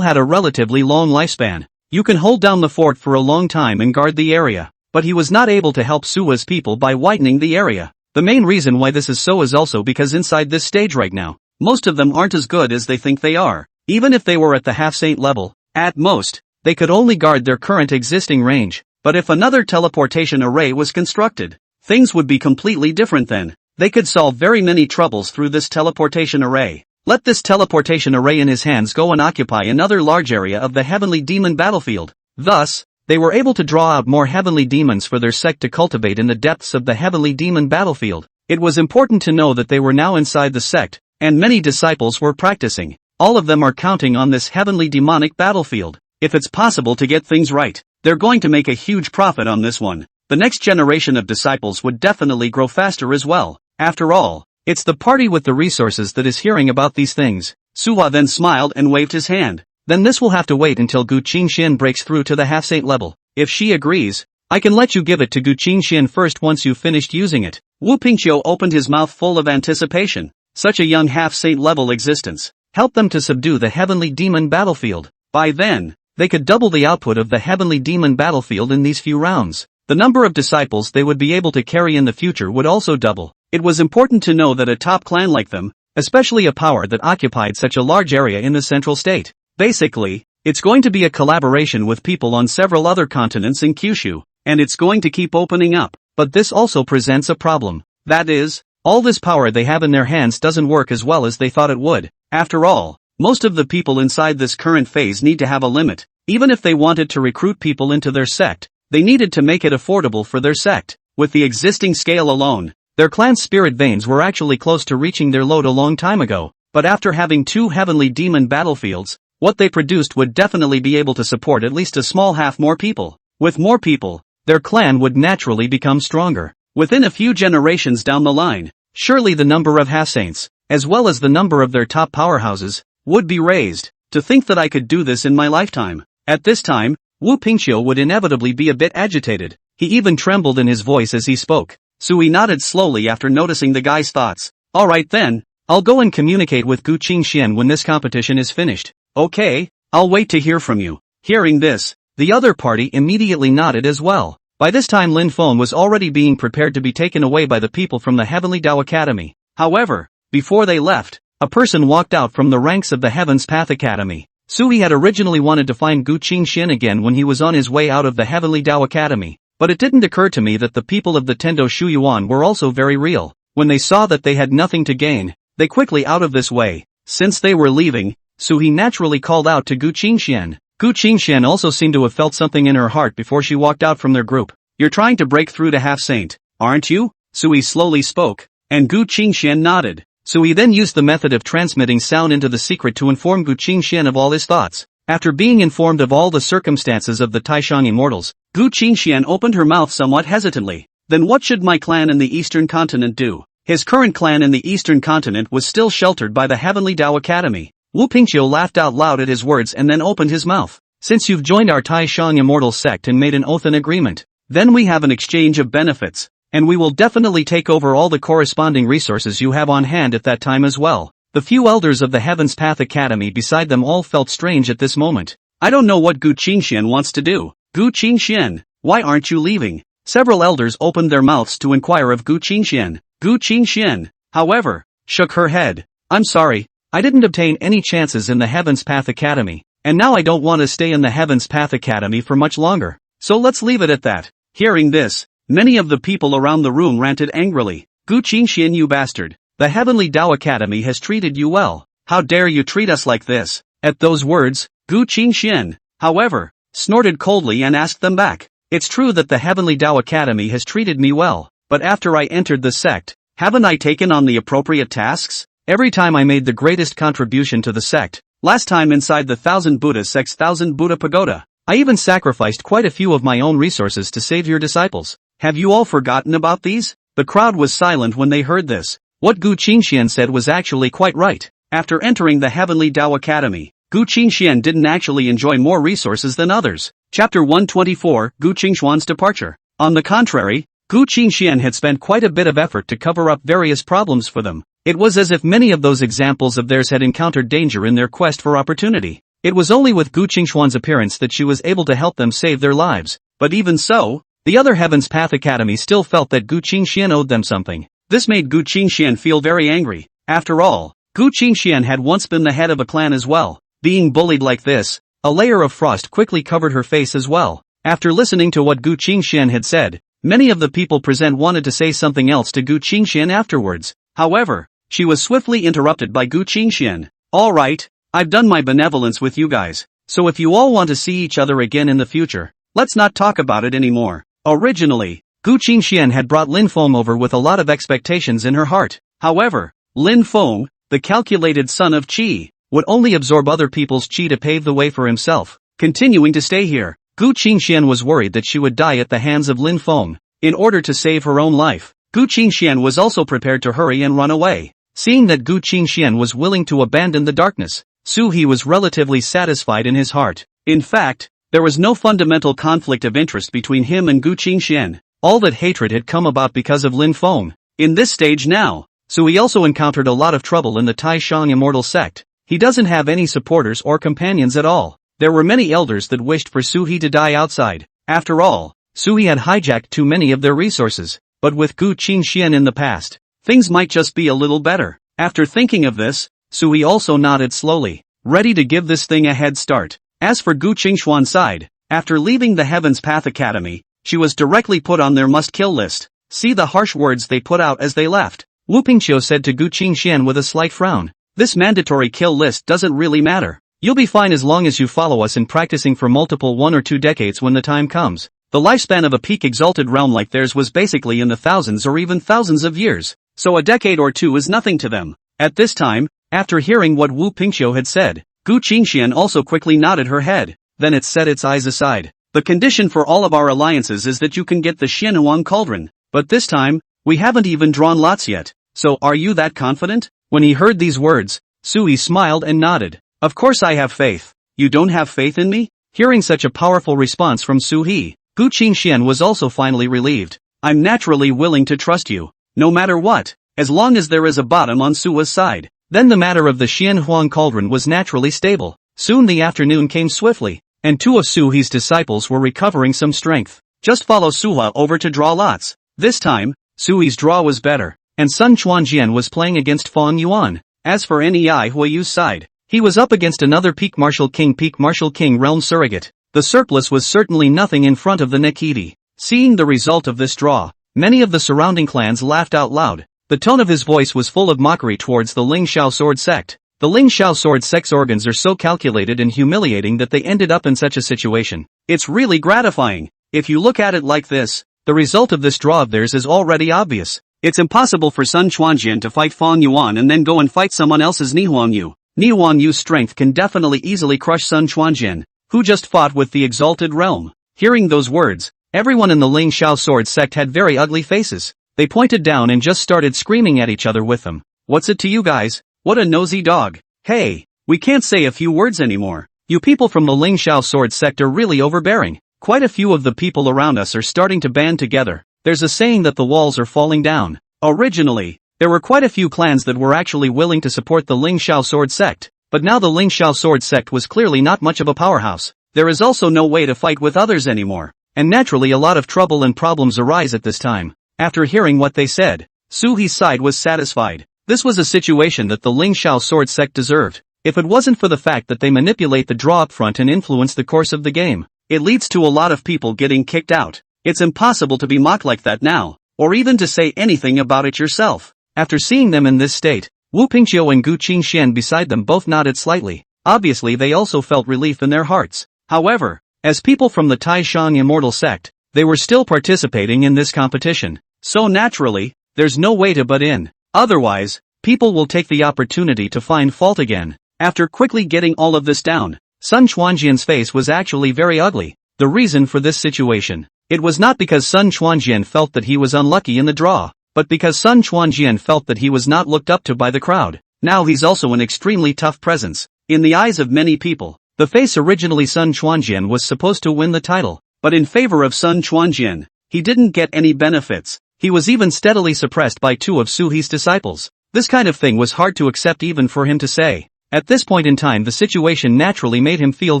had a relatively long lifespan. You can hold down the fort for a long time and guard the area, but he was not able to help Suwa's people by widening the area. The main reason why this is so is also because inside this stage right now, most of them aren't as good as they think they are. Even if they were at the half-saint level, at most, they could only guard their current existing range. But if another teleportation array was constructed, things would be completely different then. They could solve very many troubles through this teleportation array. Let this teleportation array in his hands go and occupy another large area of the heavenly demon battlefield. Thus, they were able to draw out more heavenly demons for their sect to cultivate in the depths of the heavenly demon battlefield. It was important to know that they were now inside the sect, and many disciples were practicing. All of them are counting on this heavenly demonic battlefield. If it's possible to get things right, they're going to make a huge profit on this one. The next generation of disciples would definitely grow faster as well. After all, it's the party with the resources that is hearing about these things. Suwa then smiled and waved his hand. Then this will have to wait until Gu Qingxian breaks through to the half-saint level. If she agrees, I can let you give it to Gu Qingxian first once you've finished using it. Wu Pingqiu opened his mouth full of anticipation. Such a young half-saint level existence helped them to subdue the heavenly demon battlefield. By then, they could double the output of the heavenly demon battlefield in these few rounds. The number of disciples they would be able to carry in the future would also double. It was important to know that a top clan like them, especially a power that occupied such a large area in the central state. Basically, it's going to be a collaboration with people on several other continents in Kyushu, and it's going to keep opening up. But this also presents a problem. That is, all this power they have in their hands doesn't work as well as they thought it would. After all, most of the people inside this current phase need to have a limit. Even if they wanted to recruit people into their sect, they needed to make it affordable for their sect. With the existing scale alone, their clan's spirit veins were actually close to reaching their load a long time ago. But after having 2 heavenly demon battlefields, what they produced would definitely be able to support at least a small half more people. With more people, their clan would naturally become stronger. Within a few generations down the line, surely the number of half-saints, as well as the number of their top powerhouses, would be raised. To think that I could do this in my lifetime. At this time, Wu Pingqiu would inevitably be a bit agitated. He even trembled in his voice as he spoke. Sui nodded slowly after noticing the guy's thoughts. Alright then, I'll go and communicate with Gu Qingxian when this competition is finished. Okay, I'll wait to hear from you. Hearing this, the other party immediately nodded as well. By this time Lin Feng was already being prepared to be taken away by the people from the Heavenly Dao Academy. However, before they left, a person walked out from the ranks of the Heaven's Path Academy. Sui had originally wanted to find Gu Qingxian again when he was on his way out of the Heavenly Dao Academy, but it didn't occur to me that the people of the Tendo Shu Yuan were also very real. When they saw that they had nothing to gain, they quickly out of this way. Since they were leaving, Sui naturally called out to Gu Qingxian. Gu Qingxian also seemed to have felt something in her heart before she walked out from their group. You're trying to break through to half-saint, aren't you? Sui slowly spoke, and Gu Qingxian nodded. Sui then used the method of transmitting sound into the secret to inform Gu Qingxian of all his thoughts. After being informed of all the circumstances of the Taishang immortals, Gu Qingxian opened her mouth somewhat hesitantly. Then what should my clan in the Eastern Continent do? His current clan in the Eastern Continent was still sheltered by the Heavenly Dao Academy. Wu Pingqiu laughed out loud at his words and then opened his mouth. Since you've joined our Taishang immortal sect and made an oath and agreement, then we have an exchange of benefits, and we will definitely take over all the corresponding resources you have on hand at that time as well. The few elders of the Heaven's Path Academy beside them all felt strange at this moment. I don't know what Gu Qingxian wants to do. Gu Qingxian, why aren't you leaving? Several elders opened their mouths to inquire of Gu Qingxian. Gu Qingxian, however, shook her head. I'm sorry, I didn't obtain any chances in the Heaven's Path Academy, and now I don't want to stay in the Heaven's Path Academy for much longer. So let's leave it at that. Hearing this, many of the people around the room ranted angrily. Gu Qingxian, you bastard. The Heavenly Dao Academy has treated you well. How dare you treat us like this? At those words, Gu Qingxian, however, snorted coldly and asked them back. It's true that the Heavenly Dao Academy has treated me well, but after I entered the sect, haven't I taken on the appropriate tasks? Every time I made the greatest contribution to the sect, last time inside the 1000 Buddha sect's 1000 Buddha pagoda, I even sacrificed quite a few of my own resources to save your disciples. Have you all forgotten about these? The crowd was silent when they heard this. What Gu Qingxian said was actually quite right. After entering the Heavenly Dao Academy, Gu Qingxian didn't actually enjoy more resources than others. Chapter 124, Gu Qingxuan's departure. On the contrary, Gu Qingxian had spent quite a bit of effort to cover up various problems for them. It was as if many of those examples of theirs had encountered danger in their quest for opportunity. It was only with Gu Qingxuan's appearance that she was able to help them save their lives. But even so, the other Heaven's Path Academy still felt that Gu Qingxian owed them something. This made Gu Qingxian feel very angry. After all, Gu Qingxian had once been the head of a clan as well. Being bullied like this, a layer of frost quickly covered her face as well. After listening to what Gu Qingxian had said, many of the people present wanted to say something else to Gu Qingxian afterwards. However, she was swiftly interrupted by Gu Qingxian. Alright, I've done my benevolence with you guys, so if you all want to see each other again in the future, let's not talk about it anymore. Originally, Gu Qingxian had brought Lin Feng over with a lot of expectations in her heart. However, Lin Feng, the calculated son of Qi, would only absorb other people's Qi to pave the way for himself. Continuing to stay here, Gu Qingxian was worried that she would die at the hands of Lin Feng. In order to save her own life, Gu Qingxian was also prepared to hurry and run away. Seeing that Gu Qingxian was willing to abandon the darkness, Su He was relatively satisfied in his heart. In fact, there was no fundamental conflict of interest between him and Gu Qingxian. All that hatred had come about because of Lin Feng. In this stage now, Su He also encountered a lot of trouble in the Taishang immortal sect. He doesn't have any supporters or companions at all. There were many elders that wished for Su He to die outside. After all, Su He had hijacked too many of their resources. But with Gu Qingxian in the past, things might just be a little better. After thinking of this, Su He also nodded slowly, ready to give this thing a head start. As for Gu Qingxuan's side, after leaving the Heaven's Path Academy, she was directly put on their must-kill list. See the harsh words they put out as they left. Wu Pingqiu said to Gu Qingxian with a slight frown. This mandatory kill list doesn't really matter. You'll be fine as long as you follow us in practicing for multiple 1 or 2 decades when the time comes. The lifespan of a peak exalted realm like theirs was basically in the thousands or even thousands of years, so a decade or 2 is nothing to them. At this time, after hearing what Wu Pingqiu had said, Gu Qingxian also quickly nodded her head, then it set its eyes aside. The condition for all of our alliances is that you can get the Xianhuang cauldron, but this time, we haven't even drawn lots yet, so are you that confident? When he heard these words, Su He smiled and nodded. Of course I have faith. You don't have faith in me? Hearing such a powerful response from Su He, Gu Qingxian was also finally relieved. I'm naturally willing to trust you, no matter what, as long as there is a bottom on Sua's side. Then the matter of the Xianhuang cauldron was naturally stable. Soon the afternoon came swiftly, and 2 of Su He's disciples were recovering some strength. Just follow Suha over to draw lots. This time, Su He's draw was better, and Sun Chuanjian was playing against Fong Yuan. As for Nei Huayu's side, he was up against another Peak Martial King realm surrogate. The surplus was certainly nothing in front of the Nikiti. Seeing the result of this draw, many of the surrounding clans laughed out loud. The tone of his voice was full of mockery towards the Ling Xiao sword sect. The Ling Xiao sword sect's organs are so calculated and humiliating that they ended up in such a situation. It's really gratifying. If you look at it like this, the result of this draw of theirs is already obvious. It's impossible for Sun Chuanjian to fight Fong Yuan and then go and fight someone else's Ni Huangyu. Ni Huangyu's strength can definitely easily crush Sun Chuanjian, who just fought with the exalted realm. Hearing those words, everyone in the Ling Xiao sword sect had very ugly faces. They pointed down and just started screaming at each other with them. What's it to you guys? What a nosy dog. Hey, we can't say a few words anymore. You people from the Ling Xiao sword sect are really overbearing. Quite a few of the people around us are starting to band together. There's a saying that the walls are falling down. Originally, there were quite a few clans that were actually willing to support the Ling Xiao sword sect, but now the Ling Xiao sword sect was clearly not much of a powerhouse. There is also no way to fight with others anymore, and naturally a lot of trouble and problems arise at this time. After hearing what they said, Su He's side was satisfied. This was a situation that the Ling Xiao sword sect deserved. If it wasn't for the fact that they manipulate the draw up front and influence the course of the game, it leads to a lot of people getting kicked out. It's impossible to be mocked like that now, or even to say anything about it yourself. After seeing them in this state, Wu Pingqiu and Gu Qingxian beside them both nodded slightly. Obviously they also felt relief in their hearts. However, as people from the Taishang immortal sect, they were still participating in this competition. So naturally, there's no way to butt in. Otherwise, people will take the opportunity to find fault again. After quickly getting all of this down, Sun Chuanjian's face was actually very ugly. The reason for this situation, it was not because Sun Chuanjian felt that he was unlucky in the draw, but because Sun Chuanjian felt that he was not looked up to by the crowd. Now he's also an extremely tough presence. In the eyes of many people, the face originally Sun Chuanjian was supposed to win the title, but in favor of Sun Chuanjian, he didn't get any benefits. He was even steadily suppressed by two of Su He's disciples. This kind of thing was hard to accept even for him to say. At this point in time the situation naturally made him feel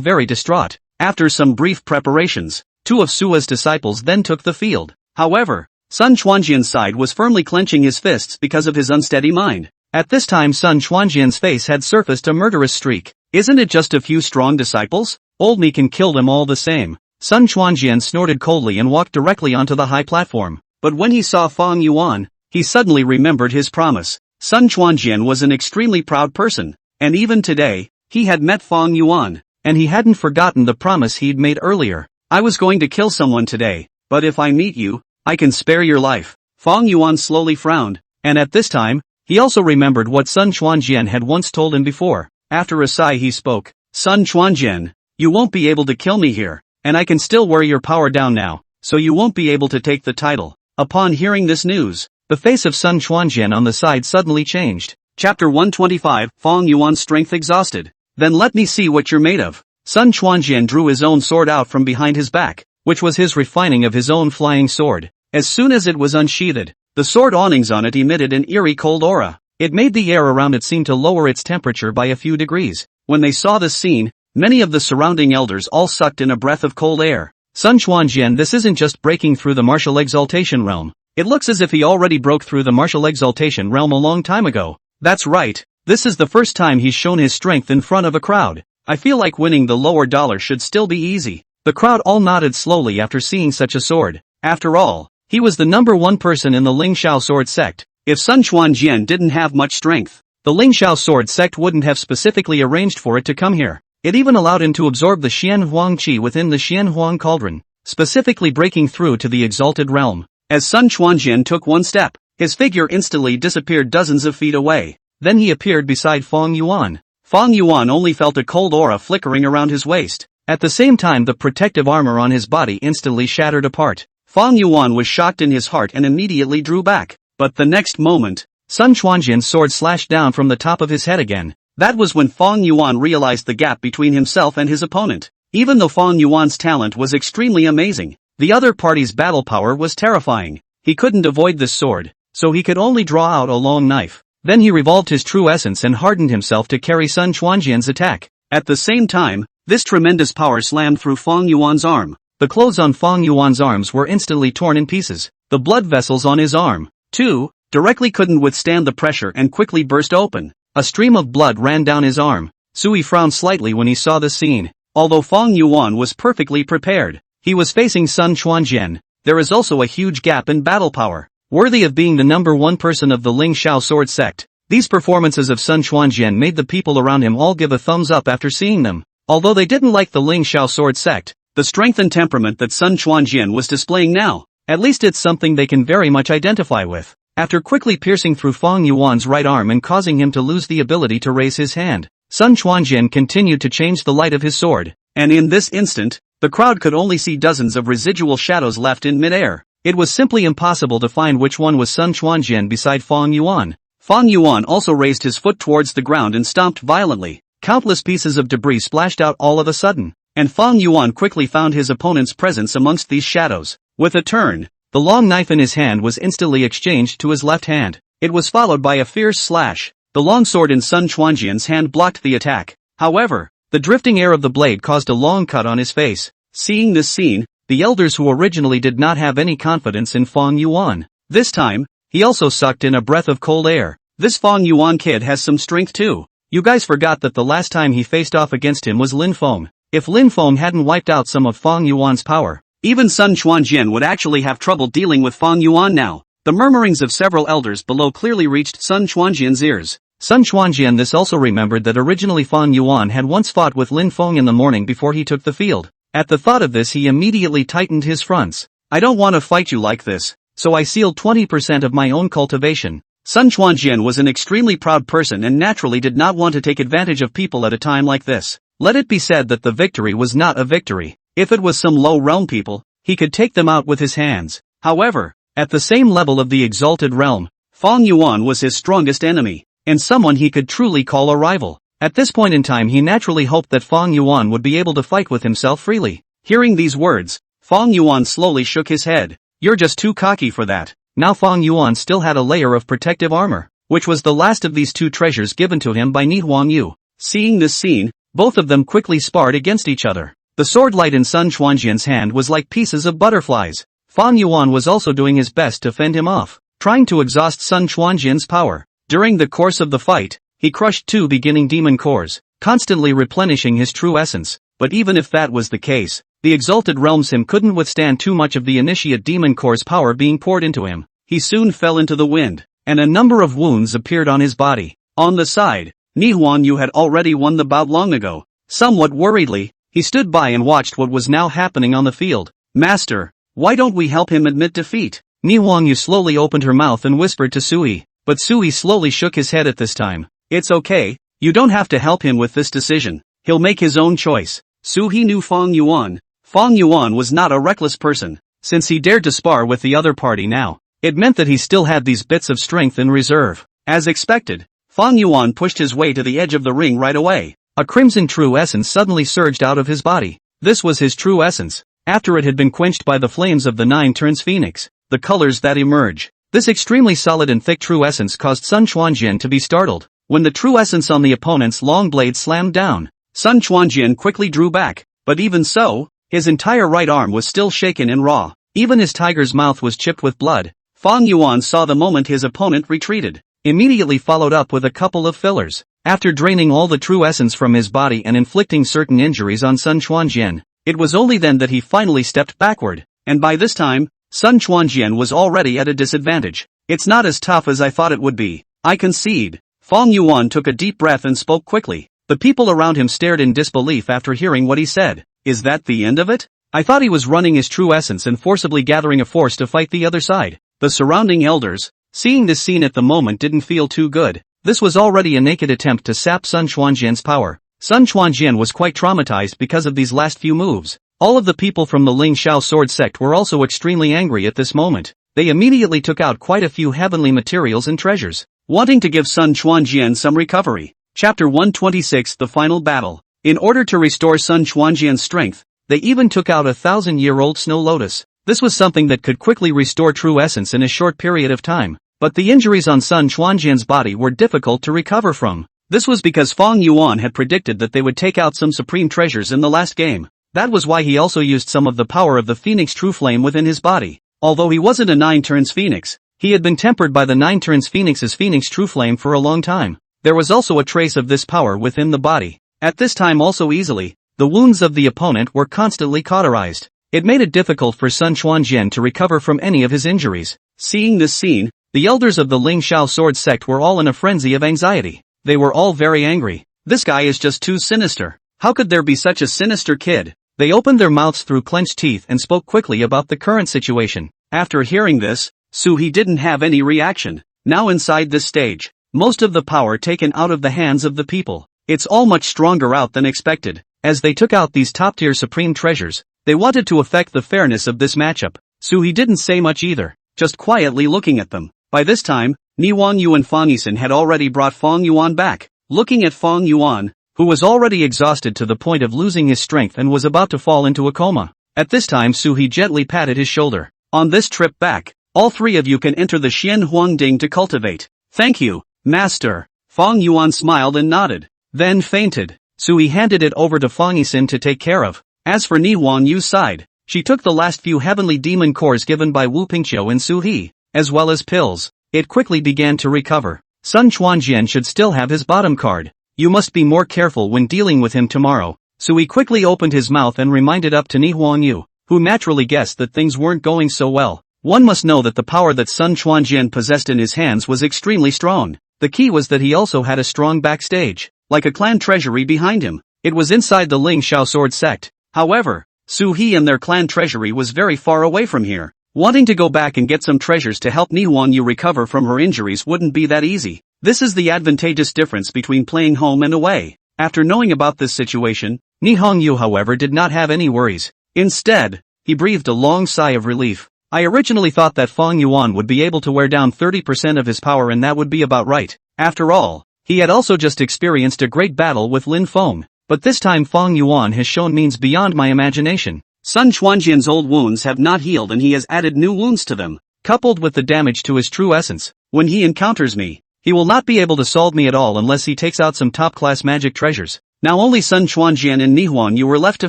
very distraught. After some brief preparations, two of Sua's disciples then took the field. However, Sun Chuanjian's side was firmly clenching his fists because of his unsteady mind. At this time Sun Chuanjian's face had surfaced a murderous streak. Isn't it just a few strong disciples? Old me can kill them all the same. Sun Chuanjian snorted coldly and walked directly onto the high platform. But when he saw Fong Yuan, he suddenly remembered his promise. Sun Chuanjian was an extremely proud person, and even today, he had met Fong Yuan, and he hadn't forgotten the promise he'd made earlier. I was going to kill someone today, but if I meet you, I can spare your life. Fong Yuan slowly frowned, and at this time, he also remembered what Sun Chuanjian had once told him before. After a sigh he spoke, Sun Chuanjian, you won't be able to kill me here, and I can still wear your power down now, so you won't be able to take the title. Upon hearing this news, the face of Sun Chuanjian on the side suddenly changed. Chapter 125, Fong Yuan's strength exhausted. Then let me see what you're made of. Sun Chuanjian drew his own sword out from behind his back, which was his refining of his own flying sword. As soon as it was unsheathed, the sword awnings on it emitted an eerie cold aura. It made the air around it seem to lower its temperature by a few degrees. When they saw this scene, many of the surrounding elders all sucked in a breath of cold air. Sun Chuanjian, this isn't just breaking through the martial exaltation realm. It looks as if he already broke through the martial exaltation realm a long time ago. That's right, this is the first time he's shown his strength in front of a crowd. I feel like winning the lower dollar should still be easy. The crowd all nodded slowly after seeing such a sword. After all, he was the number one person in the Ling Shao sword sect. If Sun Chuanjian didn't have much strength, the Ling Shao sword sect wouldn't have specifically arranged for it to come here. It even allowed him to absorb the Xian Huang Qi within the Xian Huang cauldron, specifically breaking through to the exalted realm. As Sun Chuanjian took one step, his figure instantly disappeared dozens of feet away. Then he appeared beside Fong Yuan. Fong Yuan only felt a cold aura flickering around his waist. At the same time the protective armor on his body instantly shattered apart. Fong Yuan was shocked in his heart and immediately drew back. But the next moment, Sun Chuanjian's sword slashed down from the top of his head again. That was when Fong Yuan realized the gap between himself and his opponent. Even though Fong Yuan's talent was extremely amazing, the other party's battle power was terrifying. He couldn't avoid this sword, so he could only draw out a long knife. Then he revolved his true essence and hardened himself to carry Sun Chuanjian's attack. At the same time, this tremendous power slammed through Fong Yuan's arm. The clothes on Fong Yuan's arms were instantly torn in pieces. The blood vessels on his arm, too, directly couldn't withstand the pressure and quickly burst open. A stream of blood ran down his arm. Sui frowned slightly when he saw the scene. Although Fong Yuan was perfectly prepared, he was facing Sun Chuanjian. There is also a huge gap in battle power, worthy of being the number one person of the Ling Shao sword sect. These performances of Sun Chuanjian made the people around him all give a thumbs up after seeing them. Although they didn't like the Ling Shao sword sect, the strength and temperament that Sun Chuanjian was displaying now, at least it's something they can very much identify with. After quickly piercing through Fong Yuan's right arm and causing him to lose the ability to raise his hand, Sun Chuanjian continued to change the light of his sword. And in this instant, the crowd could only see dozens of residual shadows left in midair. It was simply impossible to find which one was Sun Chuanjian beside Fong Yuan. Fong Yuan also raised his foot towards the ground and stomped violently. Countless pieces of debris splashed out all of a sudden, and Fong Yuan quickly found his opponent's presence amongst these shadows. With a turn, the long knife in his hand was instantly exchanged to his left hand. It was followed by a fierce slash. The long sword in Sun Chuanjian's hand blocked the attack. However, the drifting air of the blade caused a long cut on his face. Seeing this scene, the elders who originally did not have any confidence in Fong Yuan, this time, he also sucked in a breath of cold air. This Fong Yuan kid has some strength too. You guys forgot that the last time he faced off against him was Lin Feng. If Lin Feng hadn't wiped out some of Fong Yuan's power, even Sun Chuanjian would actually have trouble dealing with Fong Yuan now. The murmurings of several elders below clearly reached Sun Chuanjian's ears. Sun Chuanjian this also remembered that originally Fong Yuan had once fought with Lin Feng in the morning before he took the field. At the thought of this he immediately tightened his fronts. I don't want to fight you like this, so I sealed 20% of my own cultivation. Sun Chuanjian was an extremely proud person and naturally did not want to take advantage of people at a time like this. Let it be said that the victory was not a victory. If it was some low realm people, he could take them out with his hands. However, at the same level of the exalted realm, Fong Yuan was his strongest enemy, and someone he could truly call a rival. At this point in time he naturally hoped that Fong Yuan would be able to fight with himself freely. Hearing these words, Fong Yuan slowly shook his head. You're just too cocky for that. Now Fong Yuan still had a layer of protective armor, which was the last of these two treasures given to him by Ni Huangyu. Seeing this scene, both of them quickly sparred against each other. The sword light in Sun Chuanjian's hand was like pieces of butterflies. Fong Yuan was also doing his best to fend him off, trying to exhaust Sun Chuanjian's power. During the course of the fight, he crushed 2 beginning demon cores, constantly replenishing his true essence. But even if that was the case, the exalted realms him couldn't withstand too much of the initiate demon core's power being poured into him. He soon fell into the wind, and a number of wounds appeared on his body. On the side, Ni Huangyu had already won the bout long ago. Somewhat worriedly, he stood by and watched what was now happening on the field. Master, why don't we help him admit defeat? Ni Huangyu slowly opened her mouth and whispered to Sui, but Sui slowly shook his head at this time. It's okay, you don't have to help him with this decision. He'll make his own choice. Sui knew Fong Yuan. Fong Yuan was not a reckless person. Since he dared to spar with the other party now, it meant that he still had these bits of strength in reserve. As expected, Fong Yuan pushed his way to the edge of the ring right away. A crimson true essence suddenly surged out of his body. This was his true essence, after it had been quenched by the flames of the 9 turns phoenix. The colors that emerge. This extremely solid and thick true essence caused Sun Chuanjian to be startled. When the true essence on the opponent's long blade slammed down, Sun Chuanjian quickly drew back, but even so, his entire right arm was still shaken and raw. Even his tiger's mouth was chipped with blood. Fong Yuan saw the moment his opponent retreated, immediately followed up with a couple of fillers. After draining all the true essence from his body and inflicting certain injuries on Sun Chuanjian, it was only then that he finally stepped backward, and by this time, Sun Chuanjian was already at a disadvantage. It's not as tough as I thought it would be. I concede. Fong Yuan took a deep breath and spoke quickly. The people around him stared in disbelief after hearing what he said. Is that the end of it? I thought he was running his true essence and forcibly gathering a force to fight the other side. The surrounding elders, seeing this scene at the moment, didn't feel too good. This was already a naked attempt to sap Sun Chuanjian's power. Sun Chuanjian was quite traumatized because of these last few moves. All of the people from the Ling Shao sword sect were also extremely angry at this moment. They immediately took out quite a few heavenly materials and treasures, wanting to give Sun Chuanjian some recovery. Chapter 126 The Final Battle. In order to restore Sun Chuanjian's strength, they even took out a 1,000-year-old snow lotus. This was something that could quickly restore true essence in a short period of time. But the injuries on Sun Chuanjian's body were difficult to recover from. This was because Fong Yuan had predicted that they would take out some supreme treasures in the last game. That was why he also used some of the power of the Phoenix True Flame within his body. Although he wasn't a 9 turns Phoenix, he had been tempered by the 9 turns Phoenix's Phoenix True Flame for a long time. There was also a trace of this power within the body. At this time also easily, the wounds of the opponent were constantly cauterized. It made it difficult for Sun Chuanjian to recover from any of his injuries. Seeing this scene, the elders of the Ling Shao sword sect were all in a frenzy of anxiety. They were all very angry. This guy is just too sinister. How could there be such a sinister kid? They opened their mouths through clenched teeth and spoke quickly about the current situation. After hearing this, Sui didn't have any reaction. Now inside this stage, most of the power taken out of the hands of the people. It's all much stronger out than expected. As they took out these top-tier supreme treasures, they wanted to affect the fairness of this matchup. Sui didn't say much either, just quietly looking at them. By this time, Ni Huangyu and Fong Yuan had already brought Fong Yuan back. Looking at Fong Yuan, who was already exhausted to the point of losing his strength and was about to fall into a coma. At this time Sui gently patted his shoulder. On this trip back, all 3 of you can enter the Xian Huangding to cultivate. Thank you, Master. Fong Yuan smiled and nodded, then fainted. Sui handed it over to Fong Yuan to take care of. As for Ni Huangyu's side, she took the last few heavenly demon cores given by Wu Pingqiu and Su He, as well as pills. It quickly began to recover. Sun Chuanjian should still have his bottom card. You must be more careful when dealing with him tomorrow. Sui quickly opened his mouth and reminded up to Ni Huangyu, who naturally guessed that things weren't going so well. One must know that the power that Sun Chuanjian possessed in his hands was extremely strong. The key was that he also had a strong backstage, like a clan treasury behind him. It was inside the Ling Shao sword sect. However, Su He and their clan treasury was very far away from here. Wanting to go back and get some treasures to help Ni Huangyu recover from her injuries wouldn't be that easy. This is the advantageous difference between playing home and away. After knowing about this situation, Ni Huangyu however did not have any worries. Instead, he breathed a long sigh of relief. I originally thought that Fong Yuan would be able to wear down 30% of his power and that would be about right. After all, He had also just experienced a great battle with Lin Feng, but this time Fong Yuan has shown means beyond my imagination. Sun Chuanjian's old wounds have not healed and he has added new wounds to them, coupled with the damage to his true essence. When he encounters me, he will not be able to solve me at all unless he takes out some top-class magic treasures. Now only Sun Chuanjian and Nihong Yu were left to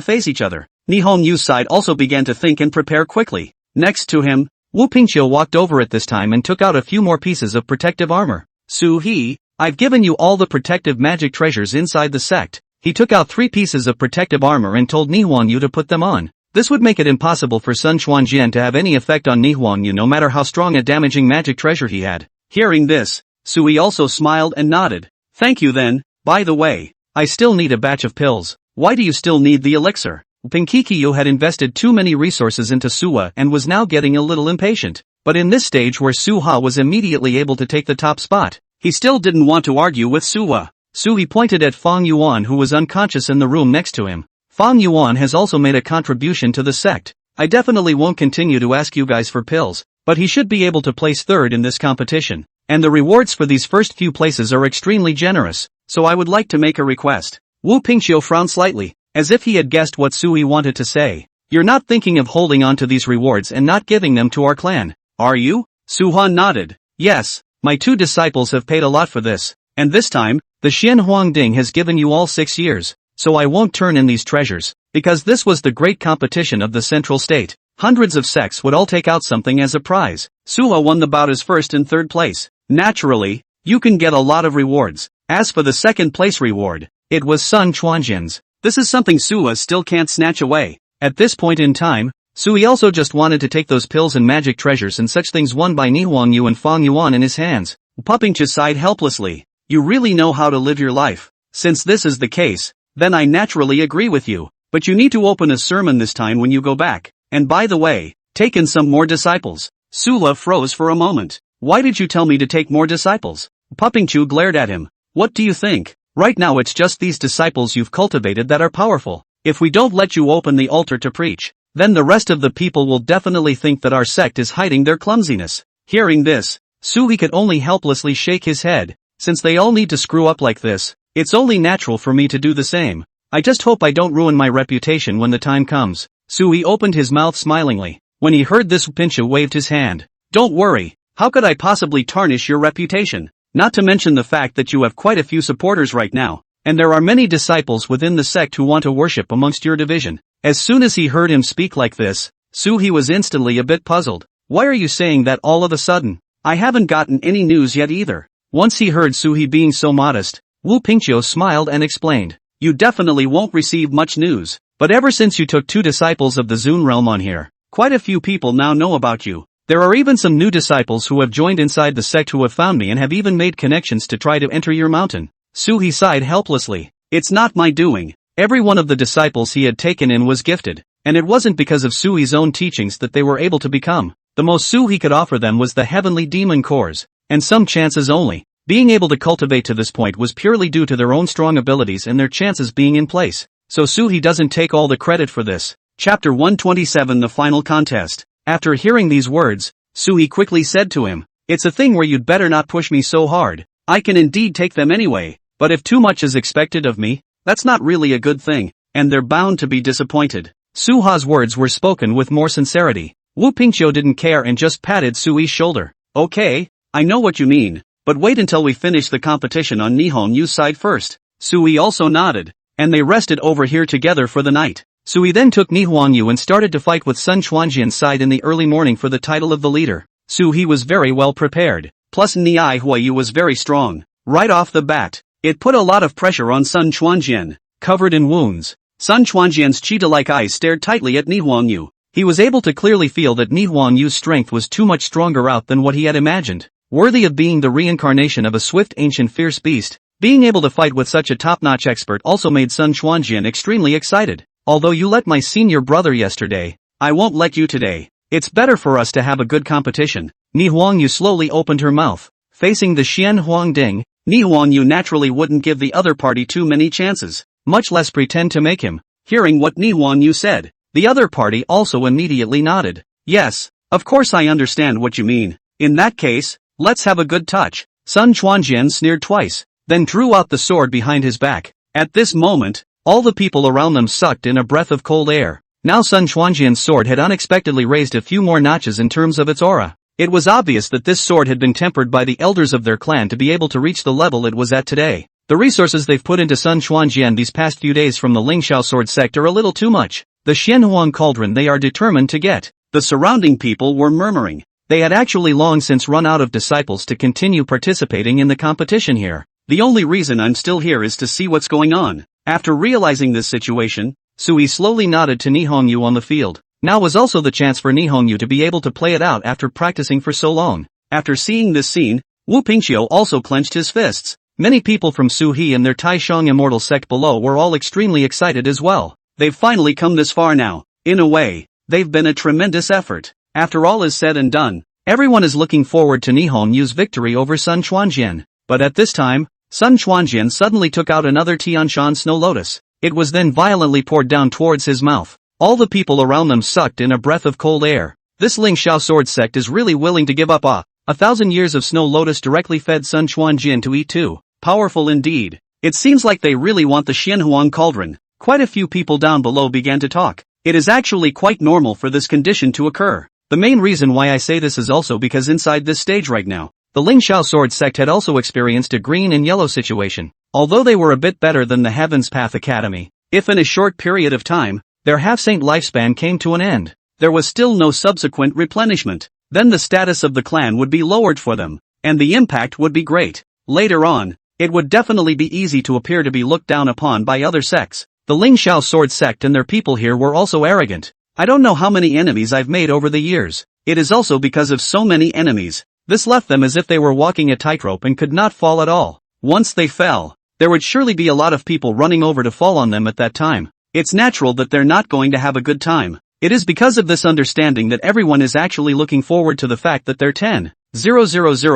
face each other. Nihong Yu's side also began to think and prepare quickly. Next to him, Wu Pingqiu walked over at this time and took out a few more pieces of protective armor. Su He, I've given you all the protective magic treasures inside the sect. He took out 3 pieces of protective armor and told Nihong Yu to put them on. This would make it impossible for Sun Chuanjian to have any effect on Nihong Yu no matter how strong a damaging magic treasure he had. Hearing this, Sui also smiled and nodded. Thank you then. By the way, I still need a batch of pills. Why do you still need the elixir? Pinkikiyu had invested too many resources into Suwa and was now getting a little impatient. But in this stage where Suha was immediately able to take the top spot, he still didn't want to argue with Suwa. Sui pointed at Fong Yuan who was unconscious in the room next to him. Fong Yuan has also made a contribution to the sect. I definitely won't continue to ask you guys for pills, but he should be able to place third in this competition. And the rewards for these first few places are extremely generous, so I would like to make a request. Wu Pingqiu frowned slightly, as if he had guessed what Sui wanted to say. You're not thinking of holding on to these rewards and not giving them to our clan, are you? Suhan nodded. Yes, my 2 disciples have paid a lot for this, and this time, the Xian Huangding has given you all 6 years. So I won't turn in these treasures, because this was the great competition of the central state. Hundreds of sects would all take out something as a prize. Suha won the bout as first and third place. Naturally, you can get a lot of rewards. As for the second place reward, it was Sun Chuanjian's. This is something Suha still can't snatch away. At this point in time, Sui also just wanted to take those pills and magic treasures and such things won by Nihong Yu and Fong Yuan in his hands. Pupingcha sighed helplessly. You really know how to live your life. Since this is the case, then I naturally agree with you, but you need to open a sermon this time when you go back, and by the way, take in some more disciples. Sula froze for a moment. Why did you tell me to take more disciples? Pupingchu glared at him. What do you think? Right now it's just these disciples you've cultivated that are powerful. If we don't let you open the altar to preach, then the rest of the people will definitely think that our sect is hiding their clumsiness. Hearing this, Sui could only helplessly shake his head. Since they all need to screw up like this, it's only natural for me to do the same. I just hope I don't ruin my reputation when the time comes. Sui opened his mouth smilingly. When he heard this, Pinsha waved his hand. Don't worry, how could I possibly tarnish your reputation? Not to mention the fact that you have quite a few supporters right now, and there are many disciples within the sect who want to worship amongst your division. As soon as he heard him speak like this, Suhi was instantly a bit puzzled. Why are you saying that all of a sudden? I haven't gotten any news yet either. Once he heard Suhi being so modest, Wu Pingqiu smiled and explained. You definitely won't receive much news, but ever since you took 2 disciples of the Zun realm on here, quite a few people now know about you. There are even some new disciples who have joined inside the sect who have found me and have even made connections to try to enter your mountain. Suhi sighed helplessly. It's not my doing. Every one of the disciples he had taken in was gifted, and it wasn't because of Sui's own teachings that they were able to become. The most Suhi could offer them was the heavenly demon cores, and some chances only. Being able to cultivate to this point was purely due to their own strong abilities and their chances being in place. So Suhi doesn't take all the credit for this. Chapter 127 The Final Contest. After hearing these words, Suhi quickly said to him, It's a thing where you'd better not push me so hard. I can indeed take them anyway, but if too much is expected of me, that's not really a good thing, and they're bound to be disappointed. Suha's words were spoken with more sincerity. Wu Pingqiu didn't care and just patted Sui's shoulder. Okay, I know what you mean. But wait until we finish the competition on Nihong Yu's side first. Sui also nodded, and they rested over here together for the night. Sui then took Nihong Yu and started to fight with Sun Chuanjian's side in the early morning for the title of the leader. Sui was very well prepared, plus Niai Huayu was very strong. Right off the bat, it put a lot of pressure on Sun Chuanjian, covered in wounds. Sun Chuanjian's cheetah-like eyes stared tightly at Nihong Yu. He was able to clearly feel that Nihong Yu's strength was too much stronger out than what he had imagined. Worthy of being the reincarnation of a swift ancient fierce beast, being able to fight with such a top-notch expert also made Sun Chuanjian extremely excited. Although you let my senior brother yesterday, I won't let you today. It's better for us to have a good competition. Ni Huangyu slowly opened her mouth. Facing the Xian Huangding, Ni Huangyu naturally wouldn't give the other party too many chances, much less pretend to make him. Hearing what Ni Huangyu said, the other party also immediately nodded. Yes, of course I understand what you mean. In that case, let's have a good touch. Sun Chuanjian sneered twice. then drew out the sword behind his back. At this moment, all the people around them sucked in a breath of cold air. Now Sun Chuanjian's sword had unexpectedly raised a few more notches in terms of its aura. It was obvious that this sword had been tempered by the elders of their clan to be able to reach the level it was at today. The resources they've put into Sun Chuanjian these past few days from the Lingxiao sword sect are a little too much. The Xianhuang cauldron they are determined to get. The surrounding people were murmuring. They had actually long since run out of disciples to continue participating in the competition here. The only reason I'm still here is to see what's going on. After realizing this situation, Sui slowly nodded to Nihongyu on the field. Now was also the chance for Nihongyu to be able to play it out after practicing for so long. After seeing this scene, Wu Pingqiu also clenched his fists. Many people from Suhe and their Taishang immortal sect below were all extremely excited as well. They've finally come this far now. In a way, they've been a tremendous effort. After all is said and done, everyone is looking forward to Nihongyu's victory over Sun Chuanjian. But at this time, Sun Chuanjian suddenly took out another Tianshan snow lotus. It was then violently poured down towards his mouth. All the people around them sucked in a breath of cold air. This Lingxiao sword sect is really willing to give up 1,000 years of snow lotus directly fed Sun Chuanjian to eat too. Powerful indeed. It seems like they really want the Xianhuang cauldron. Quite a few people down below began to talk. It is actually quite normal for this condition to occur. The main reason why I say this is also because inside this stage right now, the Lingxiao sword sect had also experienced a green and yellow situation. Although they were a bit better than the Heaven's Path Academy, if in a short period of time, their half-saint lifespan came to an end, there was still no subsequent replenishment, then the status of the clan would be lowered for them, and the impact would be great. Later on, it would definitely be easy to appear to be looked down upon by other sects. The Lingxiao sword sect and their people here were also arrogant. I don't know how many enemies I've made over the years. It is also because of so many enemies. This left them as if they were walking a tightrope and could not fall at all. Once they fell, there would surely be a lot of people running over to fall on them at that time. It's natural that they're not going to have a good time. It is because of this understanding that everyone is actually looking forward to the fact that their 10,000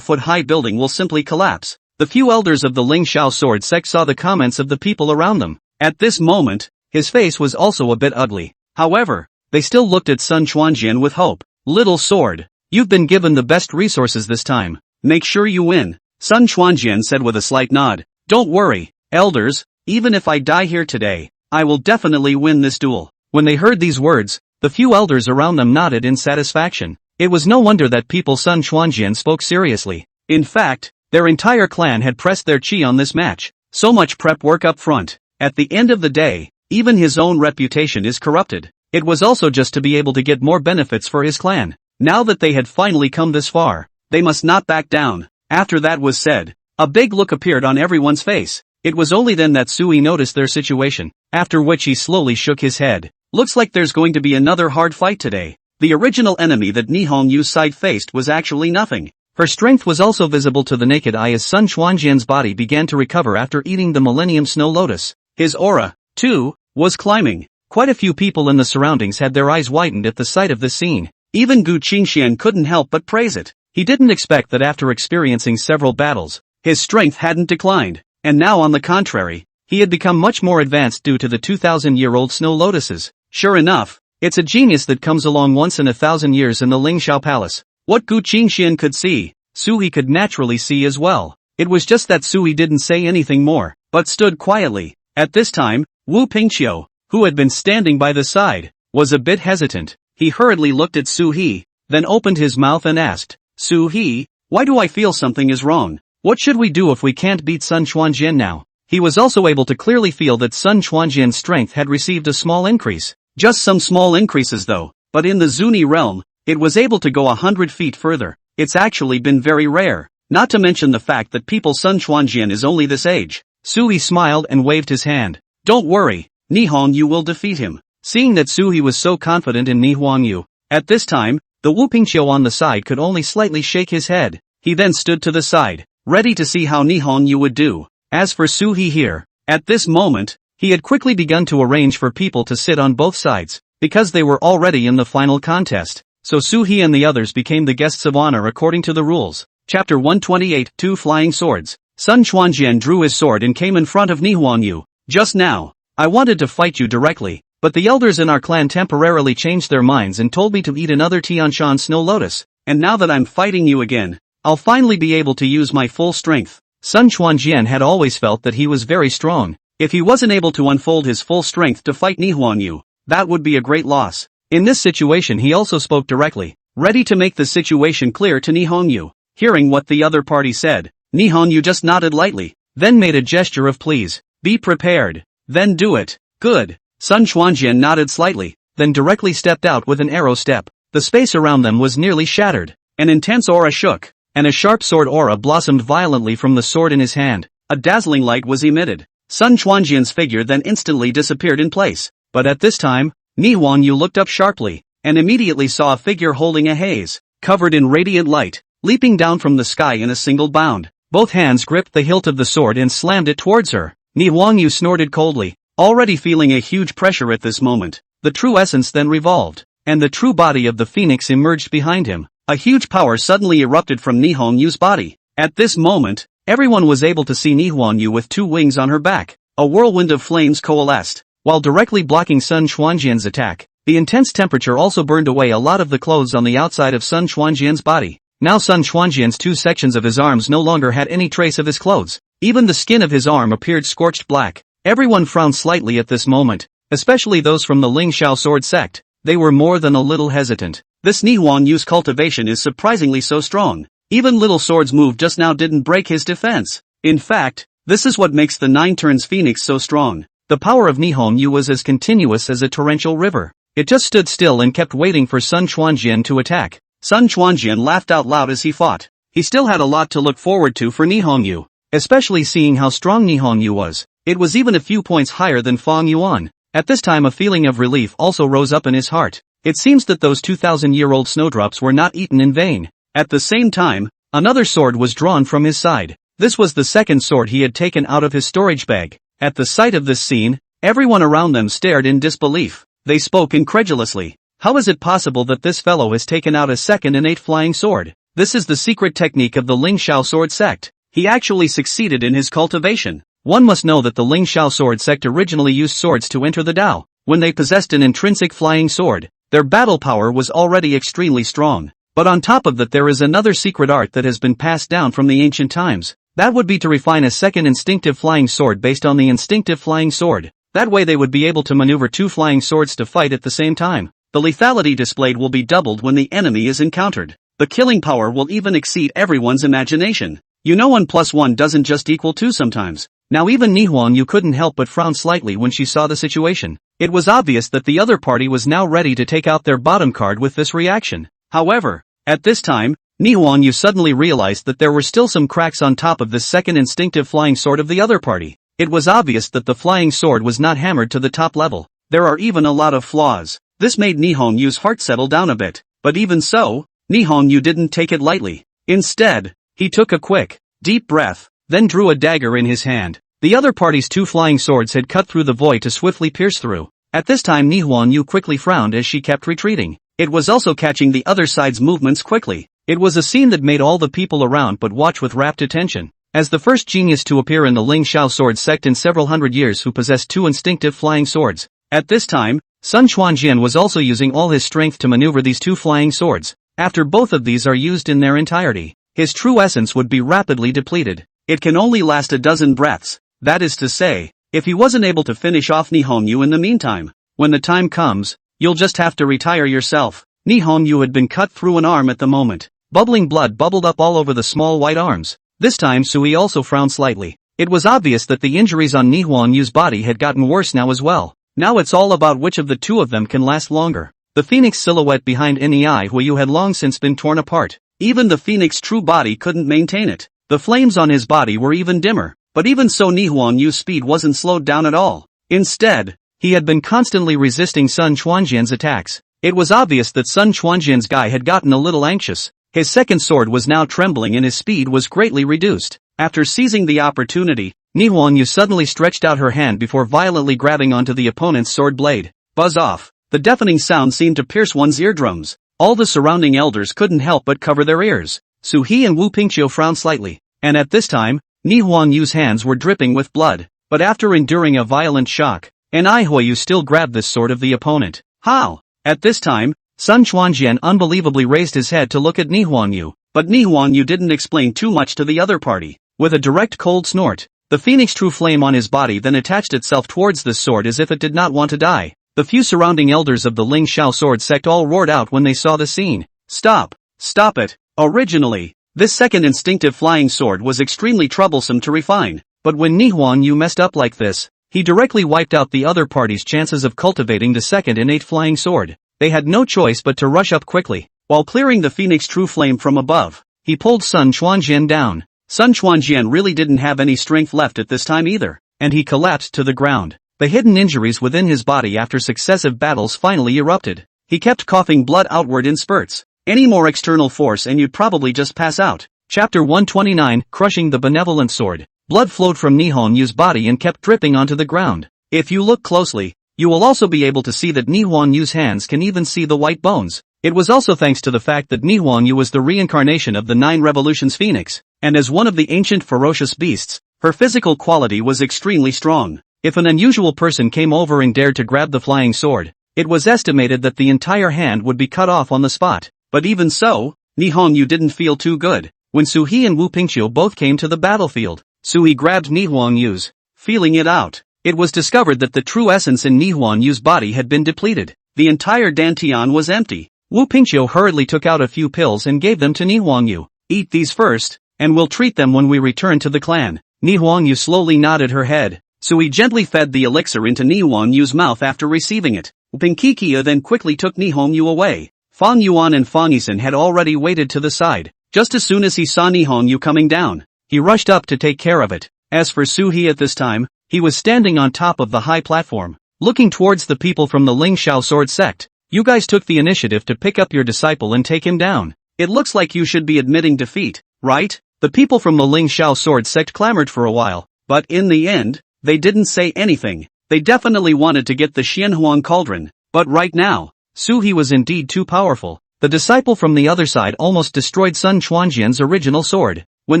foot high building will simply collapse. The few elders of the Lingxiao sword sect saw the comments of the people around them. At this moment, his face was also a bit ugly. However, they still looked at Sun Chuanjian with hope. Little sword, you've been given the best resources this time. Make sure you win. Sun Chuanjian said with a slight nod. Don't worry, elders, even if I die here today, I will definitely win this duel. When they heard these words, the few elders around them nodded in satisfaction. It was no wonder that people Sun Chuanjian spoke seriously. In fact, their entire clan had pressed their chi on this match. So much prep work up front. At the end of the day, even his own reputation is corrupted. It was also just to be able to get more benefits for his clan. Now that they had finally come this far, they must not back down. After that was said, a big look appeared on everyone's face. It was only then that Sui noticed their situation, after which he slowly shook his head. Looks like there's going to be another hard fight today. The original enemy that Nihongyu's side faced was actually nothing. Her strength was also visible to the naked eye as Sun Chuanjian's body began to recover after eating the Millennium Snow Lotus. His aura, too, was climbing. Quite a few people in the surroundings had their eyes widened at the sight of this scene. Even Gu Qingxian couldn't help but praise it. He didn't expect that after experiencing several battles, his strength hadn't declined, and now on the contrary, he had become much more advanced due to the 2,000-year-old snow lotuses. Sure enough, it's a genius that comes along once in 1,000 years in the Lingxiao Palace. What Gu Qingxian could see, Sui could naturally see as well. It was just that Sui didn't say anything more, but stood quietly. At this time, Wu Pingqiu, who had been standing by the side, was a bit hesitant. He hurriedly looked at Suhe, then opened his mouth and asked, Suhe, why do I feel something is wrong? What should we do if we can't beat Sun Chuanjian now? He was also able to clearly feel that Sun Chuanjian's strength had received a small increase. Just some small increases though, but in the Zuni realm, it was able to go 100 feet further. It's actually been very rare, not to mention the fact that people Sun Chuanjian is only this age. Suhe smiled and waved his hand. Don't worry, Nihongyu will defeat him. Seeing that Suhe was so confident in Nihongyu, at this time, the Wu Pingqiu on the side could only slightly shake his head. He then stood to the side, ready to see how Nihongyu would do. As for Suhe here, at this moment, he had quickly begun to arrange for people to sit on both sides, because they were already in the final contest. So Suhe and the others became the guests of honor according to the rules. Chapter 128, Two Flying Swords. Sun Chuanjian drew his sword and came in front of Nihongyu. Just now, I wanted to fight you directly, but the elders in our clan temporarily changed their minds and told me to eat another Tianshan Snow Lotus, and now that I'm fighting you again, I'll finally be able to use my full strength. Sun Chuanjian had always felt that he was very strong. If he wasn't able to unfold his full strength to fight Nihonyu, that would be a great loss. In this situation he also spoke directly, ready to make the situation clear to Nihonyu. Hearing what the other party said, Nihonyu just nodded lightly, then made a gesture of please. Be prepared. Then do it. Good. Sun Chuanjian nodded slightly, then directly stepped out with an arrow step. The space around them was nearly shattered. An intense aura shook, and a sharp sword aura blossomed violently from the sword in his hand. A dazzling light was emitted. Sun Chuanjian's figure then instantly disappeared in place. But at this time, Nihonyu looked up sharply, and immediately saw a figure holding a haze, covered in radiant light, leaping down from the sky in a single bound. Both hands gripped the hilt of the sword and slammed it towards her. Nihonyu snorted coldly, already feeling a huge pressure at this moment. The true essence then revolved, and the true body of the phoenix emerged behind him. A huge power suddenly erupted from Nihonyu's body. At this moment, everyone was able to see Nihonyu with two wings on her back. A whirlwind of flames coalesced, while directly blocking Sun Chuanjian's attack. The intense temperature also burned away a lot of the clothes on the outside of Sun Chuanjian's body. Now Sun Chuanjian's two sections of his arms no longer had any trace of his clothes. Even the skin of his arm appeared scorched black. Everyone frowned slightly at this moment, especially those from the Ling Xiao sword sect. They were more than a little hesitant. This Nihonyu's cultivation is surprisingly so strong. Even little swords moved just now didn't break his defense. In fact, this is what makes the 9 turns phoenix so strong. The power of Nihonyu was as continuous as a torrential river. It just stood still and kept waiting for Sun Chuanjian to attack. Sun Chuanjian laughed out loud as he fought. He still had a lot to look forward to for Nihonyu, especially seeing how strong Nihonyu was. It was even a few points higher than Fong Yuan. At this time a feeling of relief also rose up in his heart. It seems that those 2,000-year-old snowdrops were not eaten in vain. At the same time, another sword was drawn from his side. This was the second sword he had taken out of his storage bag. At the sight of this scene, everyone around them stared in disbelief. They spoke incredulously. How is it possible that this fellow has taken out a second innate flying sword? This is the secret technique of the Ling Xiao sword sect. He actually succeeded in his cultivation. One must know that the Ling Xiao sword sect originally used swords to enter the Dao. When they possessed an intrinsic flying sword, their battle power was already extremely strong. But on top of that there is another secret art that has been passed down from the ancient times. That would be to refine a second instinctive flying sword based on the instinctive flying sword. That way they would be able to maneuver two flying swords to fight at the same time. The lethality displayed will be doubled when the enemy is encountered. The killing power will even exceed everyone's imagination. You know 1 + 1 doesn't just equal 2 sometimes. Now even Nihonyu couldn't help but frown slightly when she saw the situation. It was obvious that the other party was now ready to take out their bottom card with this reaction. However, at this time, Nihonyu suddenly realized that there were still some cracks on top of this second instinctive flying sword of the other party. It was obvious that the flying sword was not hammered to the top level. There are even a lot of flaws. This made Nihonyu's heart settle down a bit. But even so, Nihonyu didn't take it lightly. Instead, he took a quick, deep breath, then drew a dagger in his hand. The other party's two flying swords had cut through the void to swiftly pierce through. At this time Nihonyu quickly frowned as she kept retreating. It was also catching the other side's movements quickly. It was a scene that made all the people around but watch with rapt attention. As the first genius to appear in the Ling Xiao sword sect in several hundred years who possessed two instinctive flying swords. At this time, Sun Chuanjian was also using all his strength to maneuver these two flying swords. After both of these are used in their entirety, his true essence would be rapidly depleted. It can only last a dozen breaths. That is to say, if he wasn't able to finish off Nihonyu in the meantime. When the time comes, you'll just have to retire yourself. Nihonyu had been cut through an arm at the moment. Bubbling blood bubbled up all over the small white arms. This time Sui also frowned slightly. It was obvious that the injuries on Nihonyu's body had gotten worse now as well. Now it's all about which of the two of them can last longer. The phoenix silhouette behind Nihonyu had long since been torn apart. Even the phoenix's true body couldn't maintain it. The flames on his body were even dimmer. But even so Nihonyu's speed wasn't slowed down at all. Instead, he had been constantly resisting Sun Chuanjian's attacks. It was obvious that Sun Chuanjian's guy had gotten a little anxious. His second sword was now trembling and his speed was greatly reduced. After seizing the opportunity, Nihonyu suddenly stretched out her hand before violently grabbing onto the opponent's sword blade. Buzz off. The deafening sound seemed to pierce one's eardrums. All the surrounding elders couldn't help but cover their ears. Su-he and Wu Pingqiu frowned slightly. And at this time, Nihonyu's hands were dripping with blood. But after enduring a violent shock, Nihonyu still grabbed this sword of the opponent. How? At this time, Sun Chuanjian unbelievably raised his head to look at Nihonyu. But Nihonyu didn't explain too much to the other party. With a direct cold snort, the phoenix true flame on his body then attached itself towards this sword as if it did not want to die. The few surrounding elders of the Ling Shao sword sect all roared out when they saw the scene. Stop! Stop it! Originally, this second instinctive flying sword was extremely troublesome to refine, but when Nihon Yu messed up like this, he directly wiped out the other party's chances of cultivating the second innate flying sword. They had no choice but to rush up quickly. While clearing the phoenix true flame from above, he pulled Sun Chuanjian down. Sun Chuanjian really didn't have any strength left at this time either, and he collapsed to the ground. The hidden injuries within his body after successive battles finally erupted. He kept coughing blood outward in spurts. Any more external force and you'd probably just pass out. Chapter 129, Crushing the Benevolent Sword. Blood flowed from Nihon Yu's body and kept dripping onto the ground. If you look closely, you will also be able to see that Nihon Yu's hands can even see the white bones. It was also thanks to the fact that Nihon Yu was the reincarnation of the 9 Revolutions Phoenix, and as one of the ancient ferocious beasts, her physical quality was extremely strong. If an unusual person came over and dared to grab the flying sword, it was estimated that the entire hand would be cut off on the spot. But even so, Nihon Yu didn't feel too good. When Suhi and Wu Pingqiu both came to the battlefield, Suhi grabbed Nihon Yu's, feeling it out. It was discovered that the true essence in Nihon Yu's body had been depleted. The entire dantian was empty. Wu Pingqiu hurriedly took out a few pills and gave them to Nihon Yu. Eat these first, and we'll treat them when we return to the clan. Nihon Yu slowly nodded her head. Suhi gently fed the elixir into Nihon Yu's mouth after receiving it. Pinkikia then quickly took Nihon Yu away. Fong Yuan and Fong Yisan had already waited to the side. Just as soon as he saw Nihon Yu coming down, he rushed up to take care of it. As for Suhi at this time, he was standing on top of the high platform, looking towards the people from the Ling Shao sword sect. You guys took the initiative to pick up your disciple and take him down. It looks like you should be admitting defeat, right? The people from the Ling Shao sword sect clamored for a while, but in the end, they didn't say anything. They definitely wanted to get the Xianhuang cauldron, but right now, Suhi was indeed too powerful. The disciple from the other side almost destroyed Sun Chuanjian's original sword. When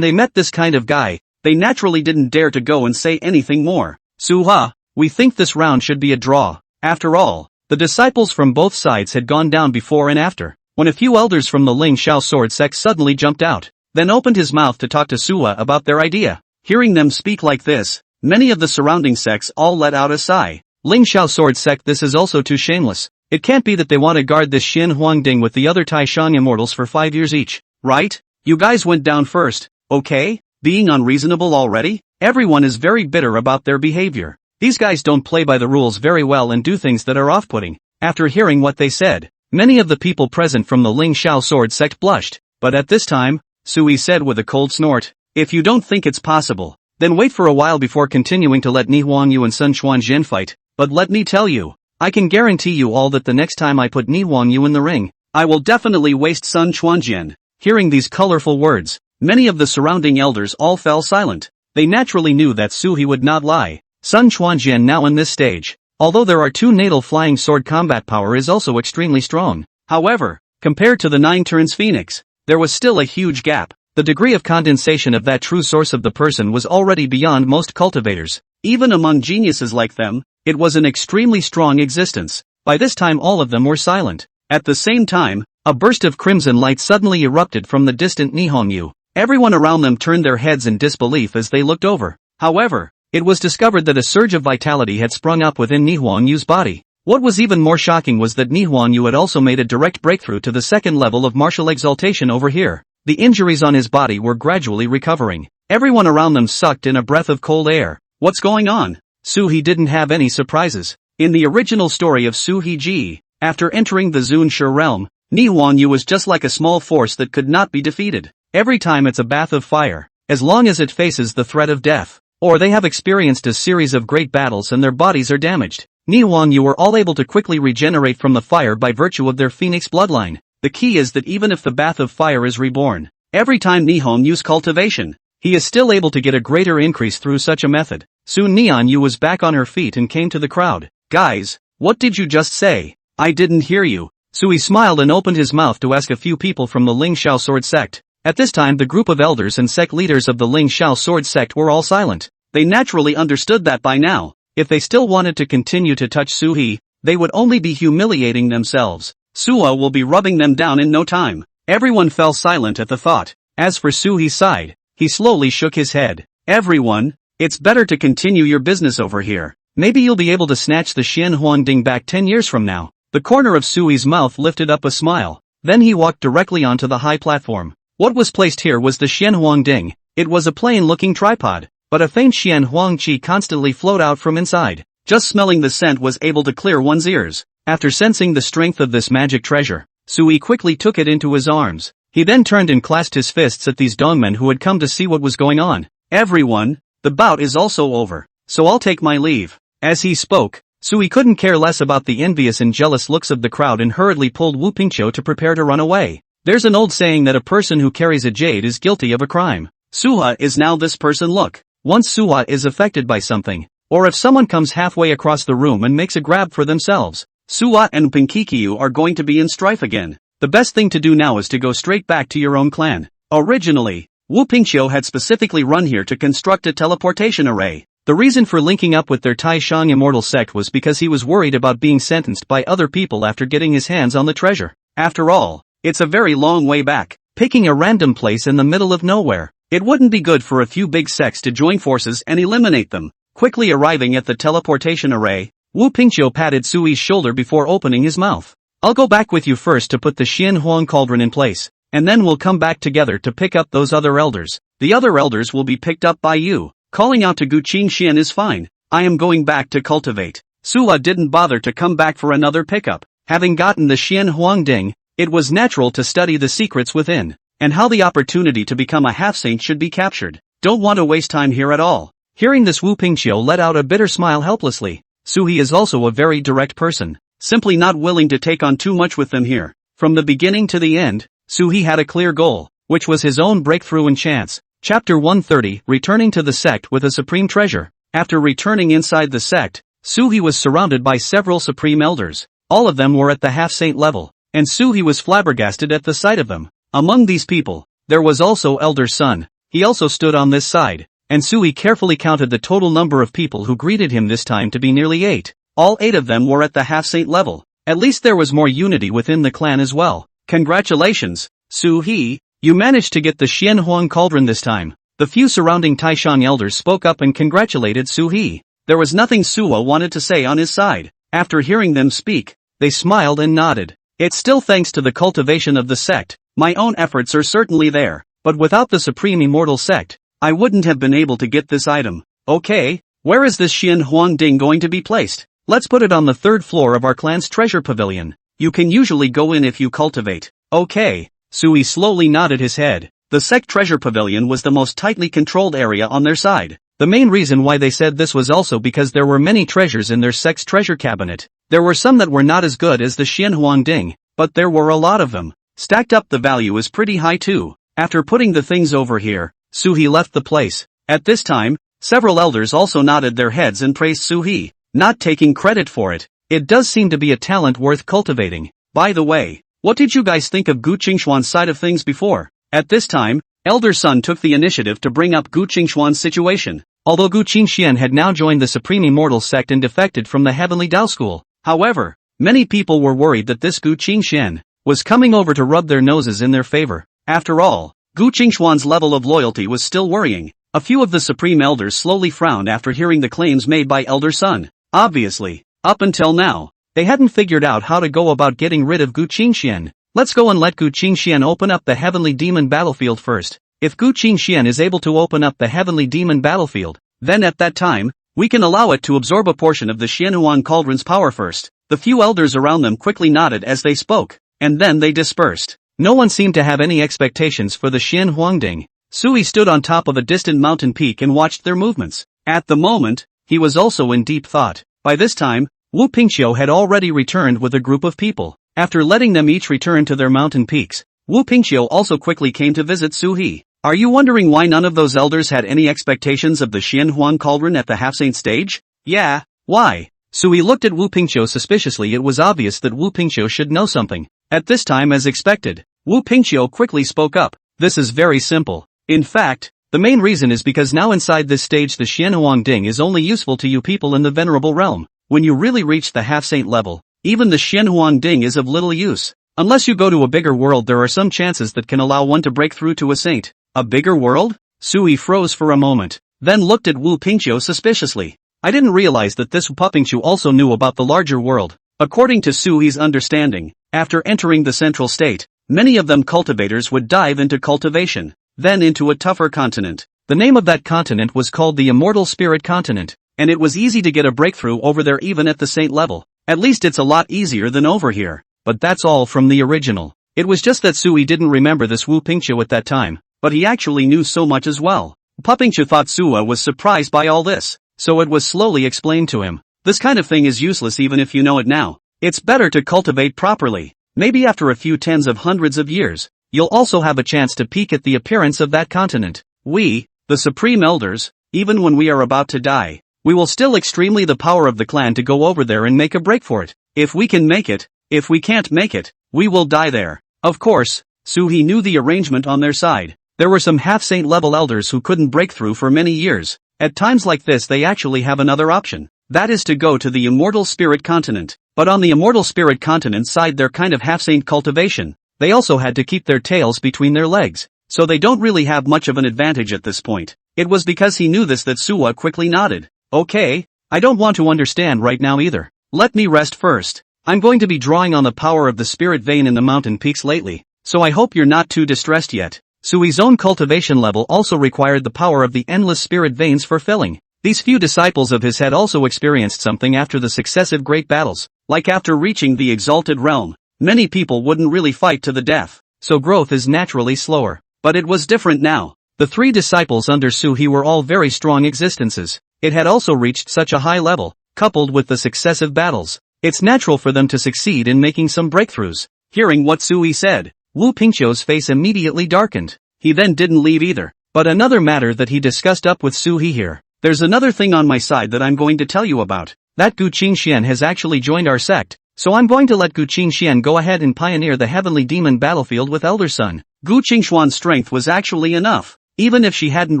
they met this kind of guy, they naturally didn't dare to go and say anything more. Suha, we think this round should be a draw. After all, the disciples from both sides had gone down before and after. When a few elders from the Ling Shao sword sect suddenly jumped out, then opened his mouth to talk to Suha about their idea. Hearing them speak like this, many of the surrounding sects all let out a sigh. Ling Shao sword sect, this is also too shameless. It can't be that they want to guard this Xin Huangding with the other Taishang immortals for 5 years each, right? You guys went down first, okay? Being unreasonable already? Everyone is very bitter about their behavior. These guys don't play by the rules very well and do things that are off-putting. After hearing what they said, many of the people present from the Ling Shao sword sect blushed. But at this time, Sui said with a cold snort, if you don't think it's possible, then wait for a while before continuing to let Nihon Yu and Sun Chuanjian fight. But let me tell you, I can guarantee you all that the next time I put Nihon Yu in the ring, I will definitely waste Sun Chuanjian. Hearing these colorful words, many of the surrounding elders all fell silent. They naturally knew that Suhi would not lie. Sun Chuanjian now in this stage, although there are 2 natal flying sword combat power is also extremely strong. However, compared to the 9 turns Phoenix, there was still a huge gap. The degree of condensation of that true source of the person was already beyond most cultivators. Even among geniuses like them, it was an extremely strong existence. By this time all of them were silent. At the same time, a burst of crimson light suddenly erupted from the distant Nihon Yu. Everyone around them turned their heads in disbelief as they looked over. However, it was discovered that a surge of vitality had sprung up within Nihon Yu's body. What was even more shocking was that Nihon Yu had also made a direct breakthrough to the second level of martial exaltation over here. The injuries on his body were gradually recovering. Everyone around them sucked in a breath of cold air. What's going on? Suhi didn't have any surprises. In the original story of Suhi Ji, after entering the Zunshe realm, Nihon Yu was just like a small force that could not be defeated. Every time it's a bath of fire, as long as it faces the threat of death, or they have experienced a series of great battles and their bodies are damaged. Nihon Yu were all able to quickly regenerate from the fire by virtue of their phoenix bloodline. The key is that even if the bath of fire is reborn, every time Nihon Yu's cultivation, he is still able to get a greater increase through such a method. Soon Nihon Yu was back on her feet and came to the crowd. Guys, what did you just say? I didn't hear you. Sui smiled and opened his mouth to ask a few people from the Ling Shao sword sect. At this time the group of elders and sect leaders of the Ling Shao sword sect were all silent. They naturally understood that by now, if they still wanted to continue to touch Suhi, they would only be humiliating themselves. Suha will be rubbing them down in no time. Everyone fell silent at the thought. As for Suhi's side, He slowly shook his head. Everyone, it's better to continue your business over here. Maybe you'll be able to snatch the Xian Huangding back 10 years from now. The corner of Sui's mouth lifted up a smile. Then he walked directly onto the high platform. What was placed here was the Xian Huangding. It was a plain-looking tripod, but a faint Xian Huang qi constantly flowed out from inside. Just smelling the scent was able to clear one's ears. After sensing the strength of this magic treasure, Sui quickly took it into his arms. He then turned and clasped his fists at these dongmen who had come to see what was going on. Everyone, the bout is also over, so I'll take my leave. As he spoke, Sui couldn't care less about the envious and jealous looks of the crowd and hurriedly pulled Wu Pingqiu to prepare to run away. There's an old saying that a person who carries a jade is guilty of a crime. Suha is now this person. Look, once Suha is affected by something, or if someone comes halfway across the room and makes a grab for themselves, Suha and Pinkikiu are going to be in strife again. The best thing to do now is to go straight back to your own clan. Originally, Wu Pingqiu had specifically run here to construct a teleportation array. The reason for linking up with their Taishang immortal sect was because he was worried about being sentenced by other people after getting his hands on the treasure. After all, it's a very long way back. Picking a random place in the middle of nowhere, it wouldn't be good for a few big sects to join forces and eliminate them. Quickly arriving at the teleportation array, Wu Pingqiu patted Sui's shoulder before opening his mouth. I'll go back with you first to put the Xian Huang cauldron in place, and then we'll come back together to pick up those other elders. The other elders will be picked up by you. Calling out to Gu Qingxian is fine. I am going back to cultivate. Suha didn't bother to come back for another pickup. Having gotten the Xian Huangding, it was natural to study the secrets within, and how the opportunity to become a half-saint should be captured. Don't want to waste time here at all. Hearing this, Wu Pingqiu let out a bitter smile helplessly. Suhi is also a very direct person, simply not willing to take on too much with them here. From the beginning to the end, Suhi had a clear goal, which was his own breakthrough and chance. Chapter 130, Returning to the Sect with a Supreme Treasure. After returning inside the sect, Suhi was surrounded by several Supreme Elders. All of them were at the half-saint level, and Suhi was flabbergasted at the sight of them. Among these people, there was also Elder Sun. He also stood on this side, and Sui carefully counted the total number of people who greeted him this time to be nearly 8. All 8 of them were at the half-saint level. At least there was more unity within the clan as well. Congratulations, Su-He, you managed to get the Xian Huang cauldron this time. The few surrounding Taishang elders spoke up and congratulated Su-He. There was nothing Suwa wanted to say on his side. After hearing them speak, they smiled and nodded. It's still thanks to the cultivation of the sect. My own efforts are certainly there, but without the Supreme Immortal Sect, I wouldn't have been able to get this item. Okay, where is this Xian Huangding going to be placed? Let's put it on the 3rd floor of our clan's treasure pavilion. You can usually go in if you cultivate. Okay, Sui slowly nodded his head. The sect treasure pavilion was the most tightly controlled area on their side. The main reason why they said this was also because there were many treasures in their sect's treasure cabinet. There were some that were not as good as the Xian Huangding, but there were a lot of them. Stacked up, the value is pretty high too. After putting the things over here, Suhi left the place. At this time, several elders also nodded their heads and praised Suhi, not taking credit for it. It does seem to be a talent worth cultivating. By the way, what did you guys think of Gu Qingxuan's side of things before? At this time, Elder Sun took the initiative to bring up Gu Qingxuan's situation. Although Gu Qingxian had now joined the Supreme Immortal Sect and defected from the Heavenly Dao School. However, many people were worried that this Gu Qingxian was coming over to rub their noses in their favor. After all, Gu Qingxuan's level of loyalty was still worrying. A few of the Supreme Elders slowly frowned after hearing the claims made by Elder Sun. Obviously, up until now, they hadn't figured out how to go about getting rid of Gu Qingxian. Let's go and let Gu Qingxian open up the Heavenly Demon Battlefield first. If Gu Qingxian is able to open up the Heavenly Demon Battlefield, then at that time, we can allow it to absorb a portion of the Xianhuan Cauldron's power first. The few elders around them quickly nodded as they spoke, and then they dispersed. No one seemed to have any expectations for the Xian Huangding. Sui stood on top of a distant mountain peak and watched their movements. At the moment, he was also in deep thought. By this time, Wu Pingqiu had already returned with a group of people. After letting them each return to their mountain peaks, Wu Pingqiu also quickly came to visit Su-He. Are you wondering why none of those elders had any expectations of the Xian Huang Cauldron at the half-saint stage? Yeah, why? Sui looked at Wu Pingqiu suspiciously. It was obvious that Wu Pingqiu should know something. At this time, as expected, Wu Pingqiu quickly spoke up. This is very simple. In fact, the main reason is because now inside this stage the Xian Huangding is only useful to you people in the Venerable Realm. When you really reach the half-saint level, even the Xian Huangding is of little use. Unless you go to a bigger world, there are some chances that can allow one to break through to a saint. A bigger world? Sui froze for a moment, then looked at Wu Pingqiu suspiciously. I didn't realize that this Wu Pingqiu also knew about the larger world. According to Sui's understanding, after entering the central state, many of them cultivators would dive into cultivation, then into a tougher continent. The name of that continent was called the Immortal Spirit Continent, and it was easy to get a breakthrough over there even at the saint level. At least it's a lot easier than over here. But that's all from the original. It was just that Sui didn't remember this Wu Pingqiu at that time, but he actually knew so much as well. Wu Pingqiu thought Sua was surprised by all this, so it was slowly explained to him. This kind of thing is useless even if you know it now. It's better to cultivate properly. Maybe after a few tens of hundreds of years, you'll also have a chance to peek at the appearance of that continent. We, the Supreme Elders, even when we are about to die, we will still extremely the power of the clan to go over there and make a break for it. If we can make it, if we can't make it, we will die there. Of course, Sui knew the arrangement on their side. There were some half-saint level elders who couldn't break through for many years. At times like this they actually have another option. That is to go to the Immortal Spirit Continent. But on the Immortal Spirit Continent side they're kind of half-saint cultivation. They also had to keep their tails between their legs, so they don't really have much of an advantage at this point. It was because he knew this that Sua quickly nodded. Okay, I don't want to understand right now either. Let me rest first. I'm going to be drawing on the power of the spirit vein in the mountain peaks lately, so I hope you're not too distressed yet. Sui's own cultivation level also required the power of the endless spirit veins for filling. These few disciples of his had also experienced something after the successive great battles, like after reaching the exalted realm. Many people wouldn't really fight to the death, so growth is naturally slower. But it was different now. The three disciples under Sui were all very strong existences. It had also reached such a high level, coupled with the successive battles. It's natural for them to succeed in making some breakthroughs. Hearing what Sui said, Wu Pingqiu's face immediately darkened. He then didn't leave either. But another matter that he discussed up with Sui here. There's another thing on my side that I'm going to tell you about. That Gu Qingxian has actually joined our sect, so I'm going to let Gu Qingxian go ahead and pioneer the heavenly demon battlefield with Elder Sun. Gu Qingxuan's strength was actually enough. Even if she hadn't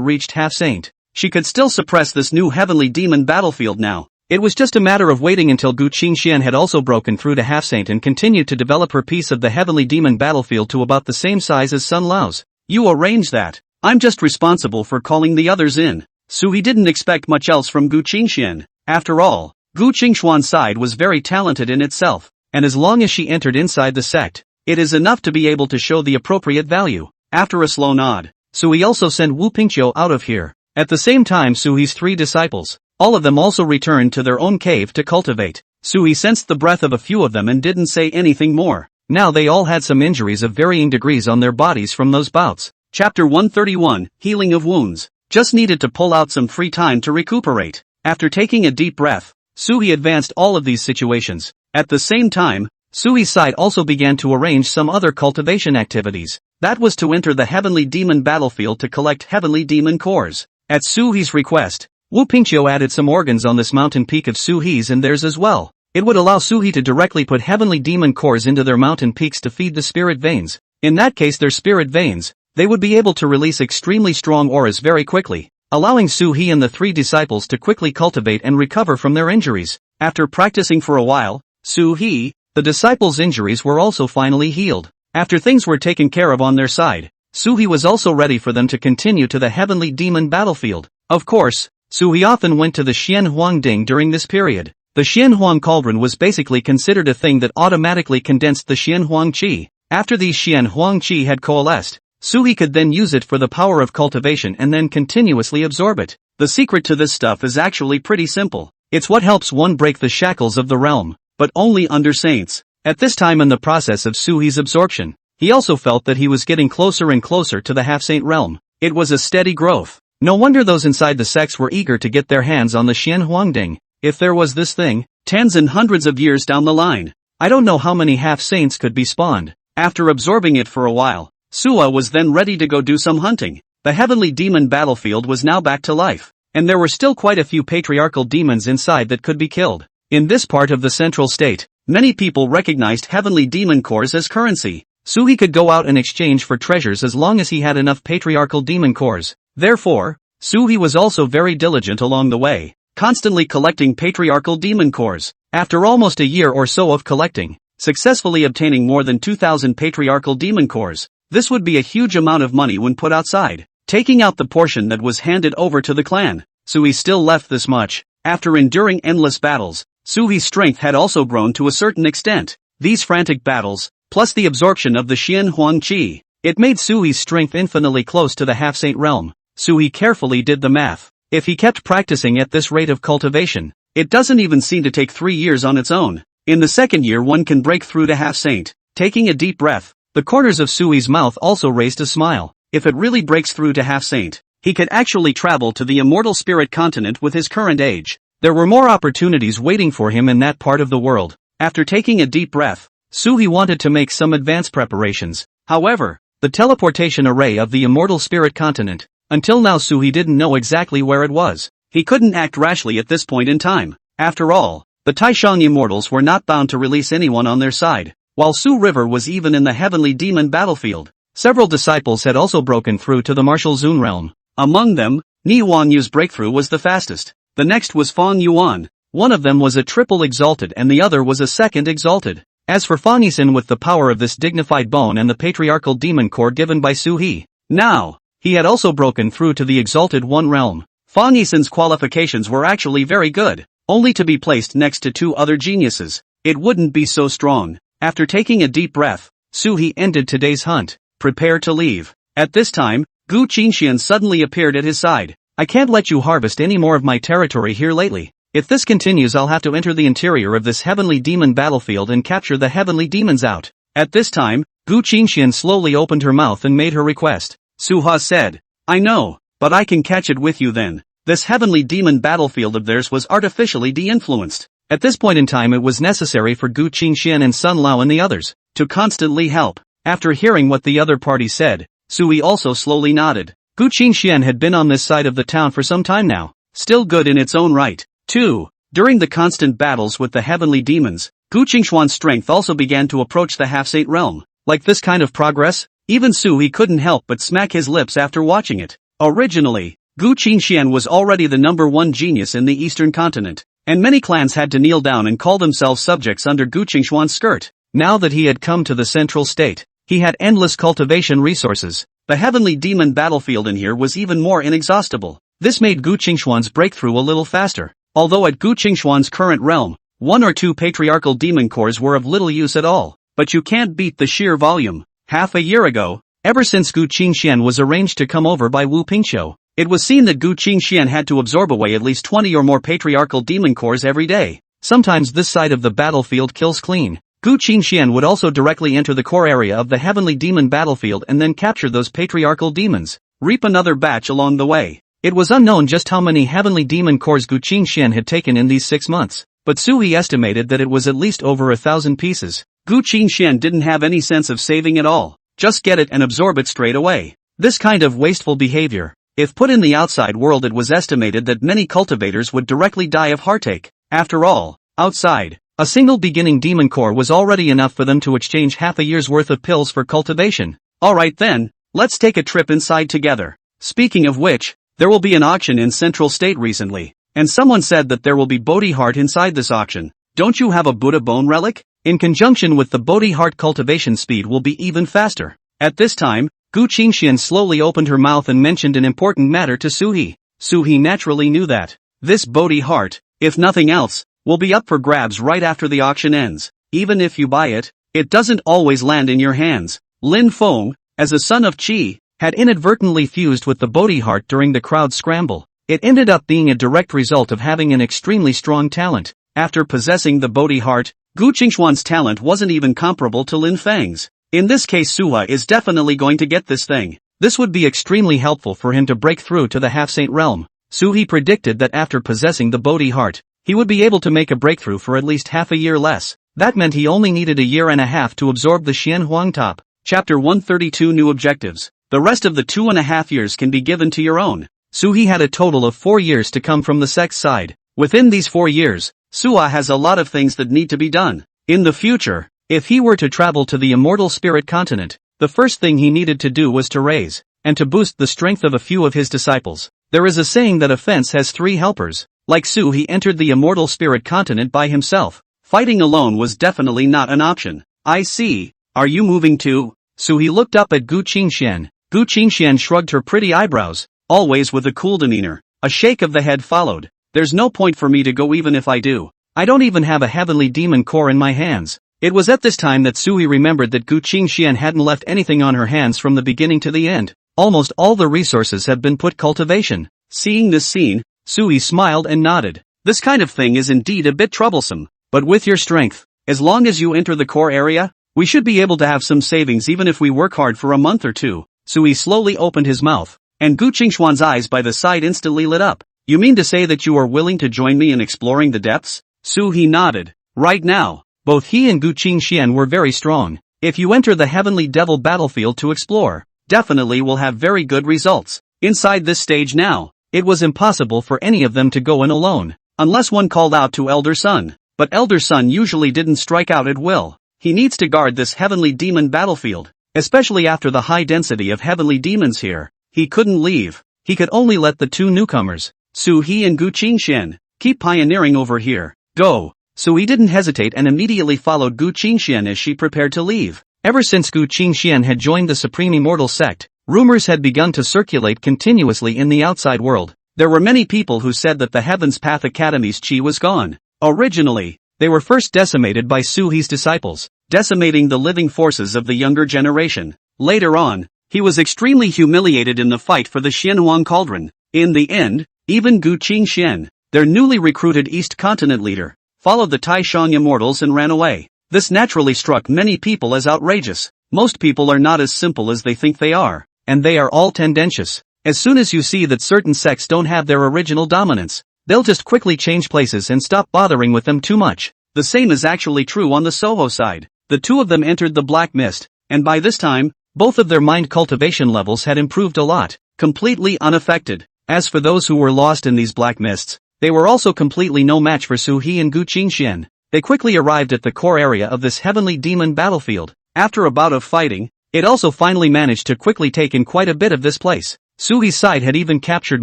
reached half-saint, she could still suppress this new heavenly demon battlefield now. It was just a matter of waiting until Gu Qingxian had also broken through to half-saint and continued to develop her piece of the heavenly demon battlefield to about the same size as Sun Lao's. You arrange that. I'm just responsible for calling the others in. Sui didn't expect much else from Gu Qingxian. After all, Gu Qingxuan's side was very talented in itself, and as long as she entered inside the sect, it is enough to be able to show the appropriate value. After a slow nod, Sui also sent Wu Pingqiu out of here. At the same time Sui's three disciples, all of them also returned to their own cave to cultivate. Sui sensed the breath of a few of them and didn't say anything more. Now they all had some injuries of varying degrees on their bodies from those bouts. Chapter 131, Healing of Wounds. Just needed to pull out some free time to recuperate. After taking a deep breath, Sui advanced all of these situations. At the same time, Sui's side also began to arrange some other cultivation activities. That was to enter the heavenly demon battlefield to collect heavenly demon cores. At Sui's request, Wu Pingqiu added some organs on this mountain peak of Sui's and theirs as well. It would allow Sui to directly put heavenly demon cores into their mountain peaks to feed the spirit veins. In that case their spirit veins, they would be able to release extremely strong auras very quickly, allowing Sui and the three disciples to quickly cultivate and recover from their injuries. After practicing for a while, Sui, the disciples' injuries were also finally healed. After things were taken care of on their side, Sui was also ready for them to continue to the heavenly demon battlefield. Of course, Sui often went to the Xian Huang Ding during this period. The Xian Huang Cauldron was basically considered a thing that automatically condensed the Xian Huang Qi. After these Xian Huang Qi had coalesced, Sui could then use it for the power of cultivation and then continuously absorb it. The secret to this stuff is actually pretty simple. It's what helps one break the shackles of the realm, but only under saints. At this time in the process of Sui's absorption, he also felt that he was getting closer and closer to the half-saint realm. It was a steady growth. No wonder those inside the sects were eager to get their hands on the Xian Huang Ding. If there was this thing, tens and hundreds of years down the line, I don't know how many half-saints could be spawned. After absorbing it for a while, Sua was then ready to go do some hunting. The heavenly demon battlefield was now back to life, and there were still quite a few patriarchal demons inside that could be killed. In this part of the central state, many people recognized heavenly demon cores as currency. Sui could go out and exchange for treasures as long as he had enough patriarchal demon cores. Therefore, Sui was also very diligent along the way, constantly collecting patriarchal demon cores. After almost a year or so of collecting, successfully obtaining more than 2,000 patriarchal demon cores, this would be a huge amount of money when put outside. taking out the portion that was handed over to the clan. Sui still left this much. After enduring endless battles, Sui's strength had also grown to a certain extent. These frantic battles, plus the absorption of the Xian Huang Qi, it made Sui's strength infinitely close to the half-saint realm. Sui carefully did the math. If he kept practicing at this rate of cultivation, it doesn't even seem to take 3 years on its own. In the second year one can break through to half-saint. Taking a deep breath, the corners of Sui's mouth also raised a smile. If it really breaks through to half-saint, he could actually travel to the immortal spirit continent with his current age. There were more opportunities waiting for him in that part of the world. After taking a deep breath, Sui wanted to make some advanced preparations. However, the teleportation array of the immortal spirit continent, until now Sui didn't know exactly where it was. He couldn't act rashly at this point in time. After all, the Taishan immortals were not bound to release anyone on their side. While Su River was even in the heavenly demon battlefield, several disciples had also broken through to the martial Zun realm. Among them, Ni Wanyu's breakthrough was the fastest. The next was Fong Yuan. One of them was a triple exalted and the other was a second exalted. As for Fong Yisan, with the power of this dignified bone and the patriarchal demon core given by Su He, now, he had also broken through to the exalted one realm. Fong Yisan's qualifications were actually very good, only to be placed next to 2 other geniuses. It wouldn't be so strong. After taking a deep breath, Su He ended today's hunt. Prepare to leave. At this time, Gu Qingxian suddenly appeared at his side. I can't let you harvest any more of my territory here lately. If this continues, I'll have to enter the interior of this heavenly demon battlefield and capture the heavenly demons out. At this time, Gu Qingxian slowly opened her mouth and made her request. Su Ha said, I know, but I can catch it with you then. This heavenly demon battlefield of theirs was artificially de-influenced. At this point in time it was necessary for Gu Qingxian and Sun Lao and the others to constantly help. After hearing what the other party said, Sui also slowly nodded. Gu Qingxian had been on this side of the town for some time now, still good in its own right. 2. During the constant battles with the heavenly demons, Gu Qingxuan's strength also began to approach the half-saint realm. Like this kind of progress, even Sui couldn't help but smack his lips after watching it. Originally, Gu Qingxian was already the #1 genius in the eastern continent, and many clans had to kneel down and call themselves subjects under Gu Qingxuan's skirt. Now that he had come to the central state, he had endless cultivation resources. The heavenly demon battlefield in here was even more inexhaustible. This made Gu Qingxuan's breakthrough a little faster. Although at Gu Qingxuan's current realm, 1 or 2 patriarchal demon cores were of little use at all. But you can't beat the sheer volume. Half a year ago, ever since Gu Qingxian was arranged to come over by Wu Pingqiu, it was seen that Gu Qingxian had to absorb away at least 20 or more patriarchal demon cores every day. Sometimes this side of the battlefield kills clean. Gu Qingxian would also directly enter the core area of the heavenly demon battlefield and then capture those patriarchal demons, reap another batch along the way. It was unknown just how many heavenly demon cores Gu Qingxian had taken in these 6 months, but Sui estimated that it was at least over 1,000 pieces. Gu Qingxian didn't have any sense of saving at all. Just get it and absorb it straight away. This kind of wasteful behavior, if put in the outside world, it was estimated that many cultivators would directly die of heartache. After all, outside, a single beginning demon core was already enough for them to exchange half a year's worth of pills for cultivation. Alright then, let's take a trip inside together. Speaking of which, there will be an auction in Central State recently, and someone said that there will be Bodhi Heart inside this auction. Don't you have a Buddha bone relic? In conjunction with the Bodhi Heart, cultivation speed will be even faster. At this time, Gu Qingxian slowly opened her mouth and mentioned an important matter to Suhi. Suhi naturally knew that this Bodhi Heart, if nothing else, will be up for grabs right after the auction ends. Even if you buy it, it doesn't always land in your hands. Lin Feng, as a son of Qi, had inadvertently fused with the Bodhi Heart during the crowd scramble. It ended up being a direct result of having an extremely strong talent. After possessing the Bodhi Heart, Gu Qingxuan's talent wasn't even comparable to Lin Feng's. In this case, Suha is definitely going to get this thing. This would be extremely helpful for him to break through to the half-saint realm. Suhi predicted that after possessing the Bodhi Heart, he would be able to make a breakthrough for at least half a year less. That meant he only needed 1.5 years to absorb the Xian Huang top. Chapter 132 New Objectives. The rest of the 2.5 years can be given to your own. Suhi had a total of 4 years to come from the sect's side. Within these 4 years, Suha has a lot of things that need to be done. In the future, if he were to travel to the immortal spirit continent, the first thing he needed to do was to raise and to boost the strength of a few of his disciples. There is a saying that a fence has 3 helpers. Like Su, he entered the immortal spirit continent by himself. Fighting alone was definitely not an option. I see. Are you moving too? Su, he looked up at Gu Qingxian. Gu Qingxian shrugged her pretty eyebrows, always with a cool demeanor. A shake of the head followed. There's no point for me to go even if I do. I don't even have a heavenly demon core in my hands. It was at this time that Sui remembered that Gu Qingxian hadn't left anything on her hands from the beginning to the end. Almost all the resources had been put cultivation. Seeing this scene, Sui smiled and nodded. This kind of thing is indeed a bit troublesome, but with your strength, as long as you enter the core area, we should be able to have some savings even if we work hard for a month or two. Sui slowly opened his mouth, and Gu Qingxuan's eyes by the side instantly lit up. You mean to say that you are willing to join me in exploring the depths? Sui nodded. Right now, both he and Gu Qingxian were very strong. If you enter the Heavenly Devil battlefield to explore, definitely will have very good results. Inside this stage now, it was impossible for any of them to go in alone, unless one called out to Elder Sun. But Elder Sun usually didn't strike out at will. He needs to guard this Heavenly Demon battlefield, especially after the high density of Heavenly Demons here. He couldn't leave. He could only let the two newcomers, Sui and Gu Qingxian, keep pioneering over here. Go! Sui didn't hesitate and immediately followed Gu Qingxian as she prepared to leave. Ever since Gu Qingxian had joined the Supreme Immortal Sect, rumors had begun to circulate continuously in the outside world. There were many people who said that the Heaven's Path Academy's chi was gone. Originally, they were first decimated by Sui's disciples, decimating the living forces of the younger generation. Later on, he was extremely humiliated in the fight for the Xianhuang Cauldron. In the end, even Gu Qingxian, their newly recruited East Continent leader, followed the Taishang Immortals and ran away. This naturally struck many people as outrageous. Most people are not as simple as they think they are, and they are all tendentious. As soon as you see that certain sects don't have their original dominance, they'll just quickly change places and stop bothering with them too much. The same is actually true on the Soho side. The two of them entered the Black Mist, and by this time, both of their mind cultivation levels had improved a lot, completely unaffected. As for those who were lost in these Black Mists, they were also completely no match for Sui and Gu Qingxian. They quickly arrived at the core area of this Heavenly Demon battlefield. After a bout of fighting, it also finally managed to quickly take in quite a bit of this place. Sui's side had even captured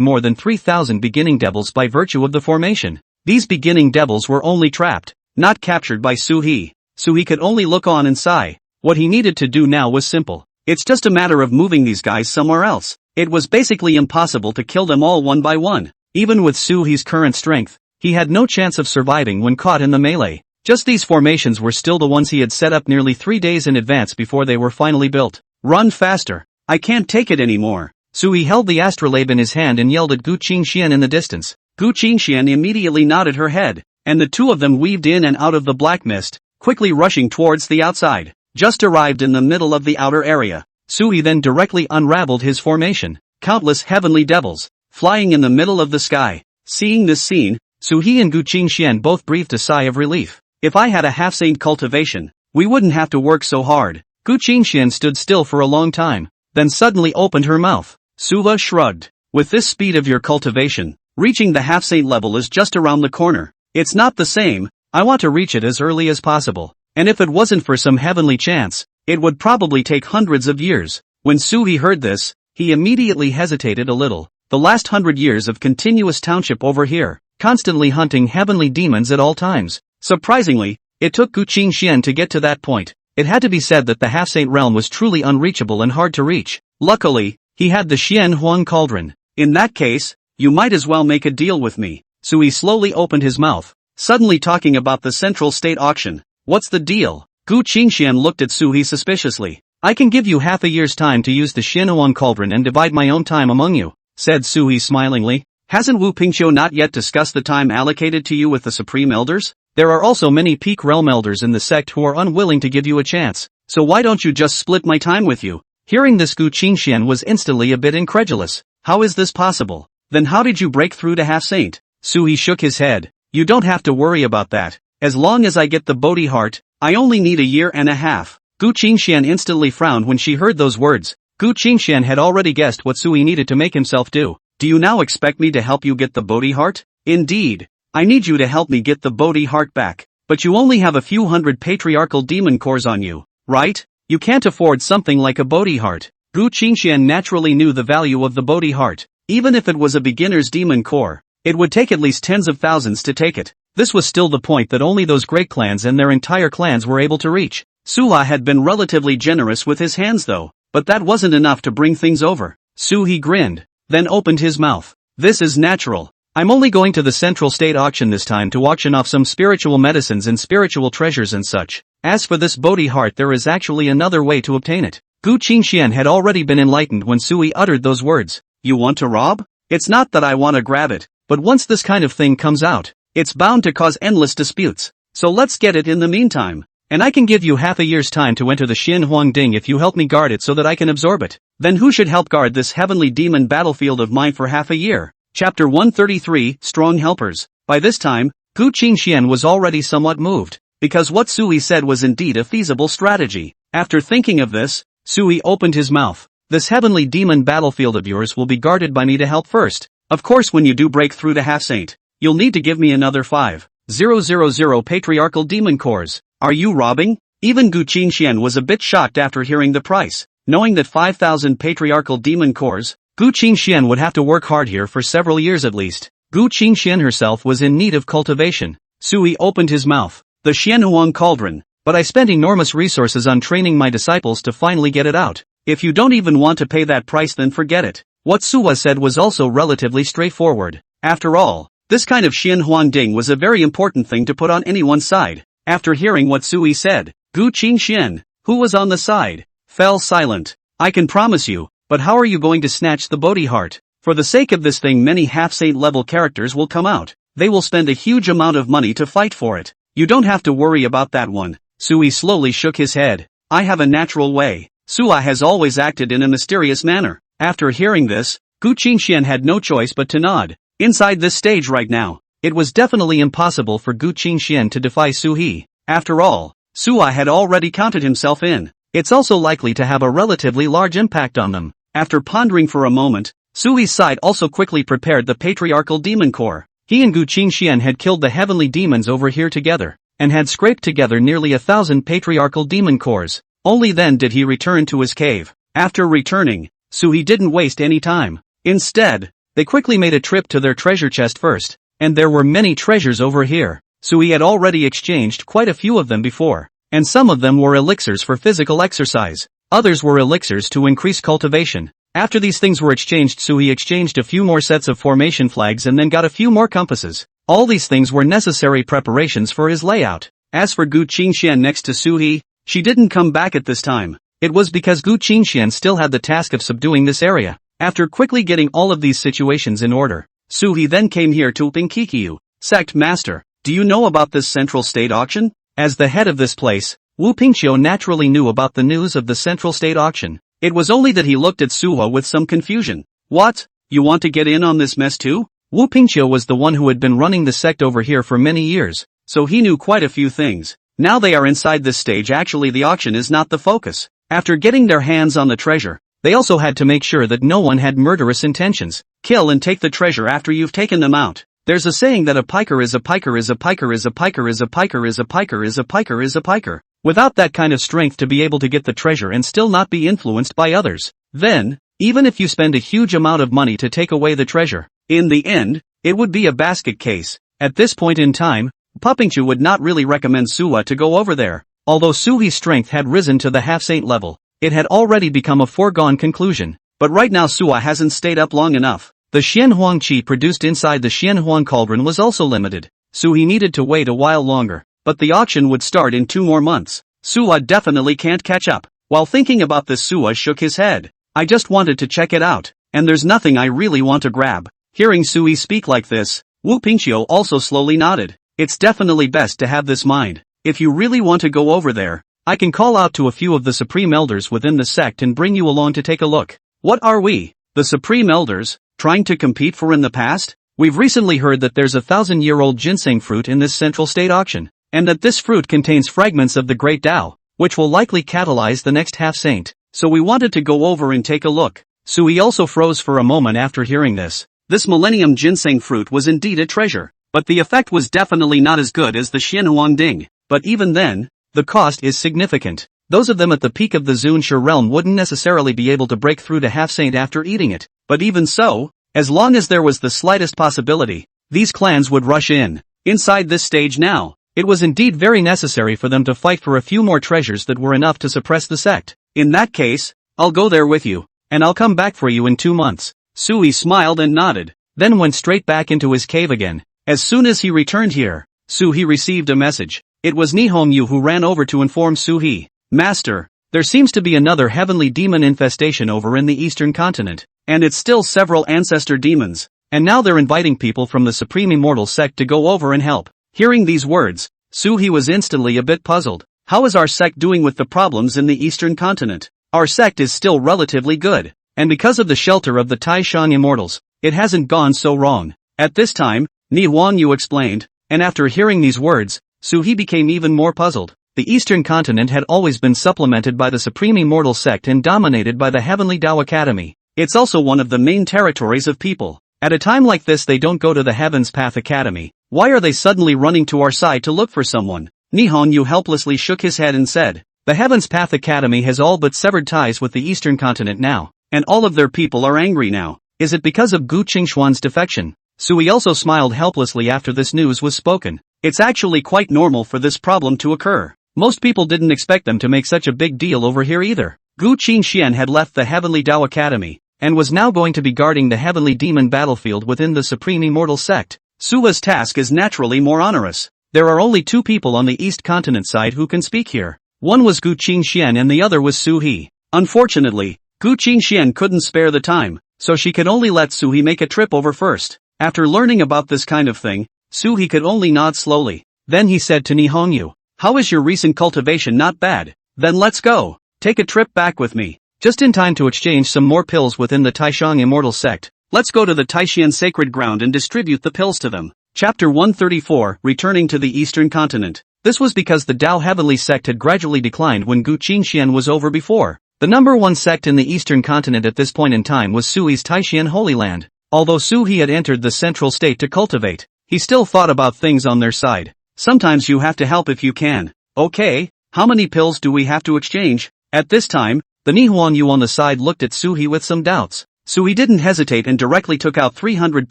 more than 3,000 beginning devils by virtue of the formation. These beginning devils were only trapped, not captured by Sui. Sui could only look on and sigh. What he needed to do now was simple. It's just a matter of moving these guys somewhere else. It was basically impossible to kill them all one by one. Even with Sui's current strength, he had no chance of surviving when caught in the melee. Just these formations were still the ones he had set up nearly 3 days in advance before they were finally built. Run faster. I can't take it anymore. Sui held the astrolabe in his hand and yelled at Gu Qingxian in the distance. Gu Qingxian immediately nodded her head, and the two of them weaved in and out of the black mist, quickly rushing towards the outside. Just arrived in the middle of the outer area, Sui then directly unraveled his formation. Countless heavenly devils, flying in the middle of the sky. Seeing this scene, Sui and Gu Qingxian both breathed a sigh of relief. If I had a half-saint cultivation, we wouldn't have to work so hard. Gu Qingxian stood still for a long time, then suddenly opened her mouth. Sula shrugged. With this speed of your cultivation, reaching the half-saint level is just around the corner. It's not the same. I want to reach it as early as possible. And if it wasn't for some heavenly chance, it would probably take hundreds of years. When Sui heard this, he immediately hesitated a little. The last 100 years of continuous township over here, constantly hunting heavenly demons at all times. Surprisingly, it took Gu Qingxian to get to that point. It had to be said that the half-saint realm was truly unreachable and hard to reach. Luckily, he had the Xianhuang Cauldron. In that case, you might as well make a deal with me. Sui slowly opened his mouth, suddenly talking about the central state auction. What's the deal? Gu Qingxian looked at Sui suspiciously. I can give you half a year's time to use the Xianhuang Cauldron and divide my own time among you, said Sui smilingly. Hasn't Wu Pingqiu not yet discussed the time allocated to you with the Supreme Elders? There are also many peak realm elders in the sect who are unwilling to give you a chance, so why don't you just split my time with you? Hearing this, Gu Qingxian was instantly a bit incredulous. How is this possible? Then how did you break through to half-saint? Sui shook his head. You don't have to worry about that. As long as I get the Bodhi heart, I only need a year and a half. Gu Qingxian instantly frowned when she heard those words. Gu Qingxian had already guessed what Sui needed to make himself do. Do you now expect me to help you get the Bodhi heart? Indeed. I need you to help me get the Bodhi heart back. But you only have a few hundred patriarchal demon cores on you, right? You can't afford something like a Bodhi heart. Gu Qingxian naturally knew the value of the Bodhi heart. Even if it was a beginner's demon core, it would take at least tens of thousands to take it. This was still the point that only those great clans and their entire clans were able to reach. Sula had been relatively generous with his hands though. but that wasn't enough to bring things over. Su-hee grinned, then opened his mouth. This is natural. I'm only going to the central state auction this time to auction off some spiritual medicines and spiritual treasures and such. As for this Bodhi heart, there is actually another way to obtain it. Gu Qingxian had already been enlightened when Sui uttered those words. You want to rob? It's not that I want to grab it, but once this kind of thing comes out, it's bound to cause endless disputes. So let's get it in the meantime. And I can give you half a year's time to enter the Xian Huang Ding if you help me guard it so that I can absorb it. Then who should help guard this heavenly demon battlefield of mine for half a year? Chapter 133, Strong Helpers. By this time, Gu Qingxian was already somewhat moved, because what Sui said was indeed a feasible strategy. After thinking of this, Sui opened his mouth. This heavenly demon battlefield of yours will be guarded by me to help first. Of course, when you do break through to half-saint, you'll need to give me another 5,000 patriarchal demon cores. Are you robbing? Even Gu Qingxian was a bit shocked after hearing the price. Knowing that 5,000 patriarchal demon cores, Gu Qingxian would have to work hard here for several years at least. Gu Qingxian herself was in need of cultivation. Sui opened his mouth. The Xianhuang Cauldron. But I spent enormous resources on training my disciples to finally get it out. If you don't even want to pay that price, then forget it. What Sua said was also relatively straightforward. After all, this kind of Xianhuang Ding was a very important thing to put on anyone's side. After hearing what Sui said, Gu Qingxian, who was on the side, fell silent. I can promise you, but how are you going to snatch the Bodhi heart? For the sake of this thing, many half-saint level characters will come out. They will spend a huge amount of money to fight for it. You don't have to worry about that one. Sui slowly shook his head. I have a natural way. Sua has always acted in a mysterious manner. After hearing this, Gu Qingxian had no choice but to nod. Inside this stage right now, it was definitely impossible for Gu Qingxian to defy Su-hee. After all, Sua had already counted himself in. It's also likely to have a relatively large impact on them. After pondering for a moment, Su-hee's side also quickly prepared the patriarchal demon core. He and Gu Qingxian had killed the heavenly demons over here together, and had scraped together nearly 1,000 patriarchal demon cores. Only then did he return to his cave. After returning, Su-hee didn't waste any time. Instead, they quickly made a trip to their treasure chest first, and there were many treasures over here. Su-hee had already exchanged quite a few of them before, and some of them were elixirs for physical exercise. Others were elixirs to increase cultivation. After these things were exchanged, Su-hee exchanged a few more sets of formation flags and then got a few more compasses. All these things were necessary preparations for his layout. As for Gu Qingxian next to Su-hee, she didn't come back at this time. It was because Gu Qingxian still had the task of subduing this area. After quickly getting all of these situations in order, Su-hee then came here to Pinkikyu. Sect Master, do you know about this central state auction? As the head of this place, Wu Pingqiu naturally knew about the news of the central state auction. It was only that he looked at Suha with some confusion. What? You want to get in on this mess too? Wu Pingqiu was the one who had been running the sect over here for many years, so he knew quite a few things. Now they are inside this stage. Actually, the auction is not the focus. After getting their hands on the treasure, they also had to make sure that no one had murderous intentions. Kill and take the treasure after you've taken them out. There's a saying that a piker is a piker is a piker is a piker is a piker is a piker is a piker is a piker. Without that kind of strength to be able to get the treasure and still not be influenced by others, then, even if you spend a huge amount of money to take away the treasure, in the end, it would be a basket case. At this point in time, Pupingchu would not really recommend Suwa to go over there. Although Suhi's strength had risen to the half-saint level, it had already become a foregone conclusion. But right now Suwa hasn't stayed up long enough. The Xianhuang Qi produced inside the Xianhuang Cauldron was also limited, so he needed to wait a while longer. But the auction would start in 2 more months. Suwa definitely can't catch up. While thinking about this, Suwa shook his head. I just wanted to check it out, and there's nothing I really want to grab. Hearing Sui speak like this, Wu Pingqiu also slowly nodded. It's definitely best to have this mind. If you really want to go over there, I can call out to a few of the Supreme Elders within the sect and bring you along to take a look. What are we, the Supreme Elders, trying to compete for in the past? We've recently heard that there's a 1,000-year-old ginseng fruit in this central state auction, and that this fruit contains fragments of the great Dao, which will likely catalyze the next half-saint. So we wanted to go over and take a look. Sui also froze for a moment after hearing this. This millennium ginseng fruit was indeed a treasure, but the effect was definitely not as good as the Xianhuang Ding. But even then, the cost is significant. Those of them at the peak of the Zunshe realm wouldn't necessarily be able to break through to half-saint after eating it. But even so, as long as there was the slightest possibility, these clans would rush in. Inside this stage now, it was indeed very necessary for them to fight for a few more treasures that were enough to suppress the sect. In that case, I'll go there with you, and I'll come back for you in 2 months. Sui smiled and nodded, then went straight back into his cave again. As soon as he returned here, Sui received a message. It was Nihonyu who ran over to inform Sui. Master, there seems to be another heavenly demon infestation over in the eastern continent, and it's still several ancestor demons, and now they're inviting people from the Supreme Immortal Sect to go over and help. Hearing these words, Sui was instantly a bit puzzled. How is our sect doing with the problems in the eastern continent? Our sect is still relatively good, and because of the shelter of the Taishan Immortals, it hasn't gone so wrong. At this time, Nihonyu explained, and after hearing these words, Sui became even more puzzled. The eastern continent had always been supplemented by the Supreme Immortal Sect and dominated by the Heavenly Dao Academy. It's also one of the main territories of people. At a time like this they don't go to the Heaven's Path Academy. Why are they suddenly running to our side to look for someone? Nihonyu helplessly shook his head and said, the Heaven's Path Academy has all but severed ties with the eastern continent now, and all of their people are angry now. Is it because of Gu Qingxuan's defection? Sui also smiled helplessly after this news was spoken. It's actually quite normal for this problem to occur. Most people didn't expect them to make such a big deal over here either. Gu Qingxian had left the Heavenly Dao Academy, and was now going to be guarding the Heavenly Demon battlefield within the Supreme Immortal Sect. Sua's task is naturally more onerous. There are only 2 people on the East Continent side who can speak here. One was Gu Qingxian and the other was Sui. Unfortunately, Gu Qingxian couldn't spare the time, so she could only let Sui make a trip over first. After learning about this kind of thing, Sui could only nod slowly. Then he said to Nihonyu, how is your recent cultivation? Not bad. Then let's go. Take a trip back with me. Just in time to exchange some more pills within the Taishan Immortal Sect. Let's go to the Taishan Sacred Ground and distribute the pills to them. Chapter 134, Returning to the Eastern Continent. This was because the Dao Heavenly sect had gradually declined when Gu Qingxian was over before. The number 1 sect in the Eastern Continent at this point in time was Sui's Taishan Holy Land. Although Sui had entered the central state to cultivate, he still thought about things on their side. Sometimes you have to help if you can. Okay, how many pills do we have to exchange? At this time, the Nihonyu on the side looked at Sui with some doubts. Sui didn't hesitate and directly took out 300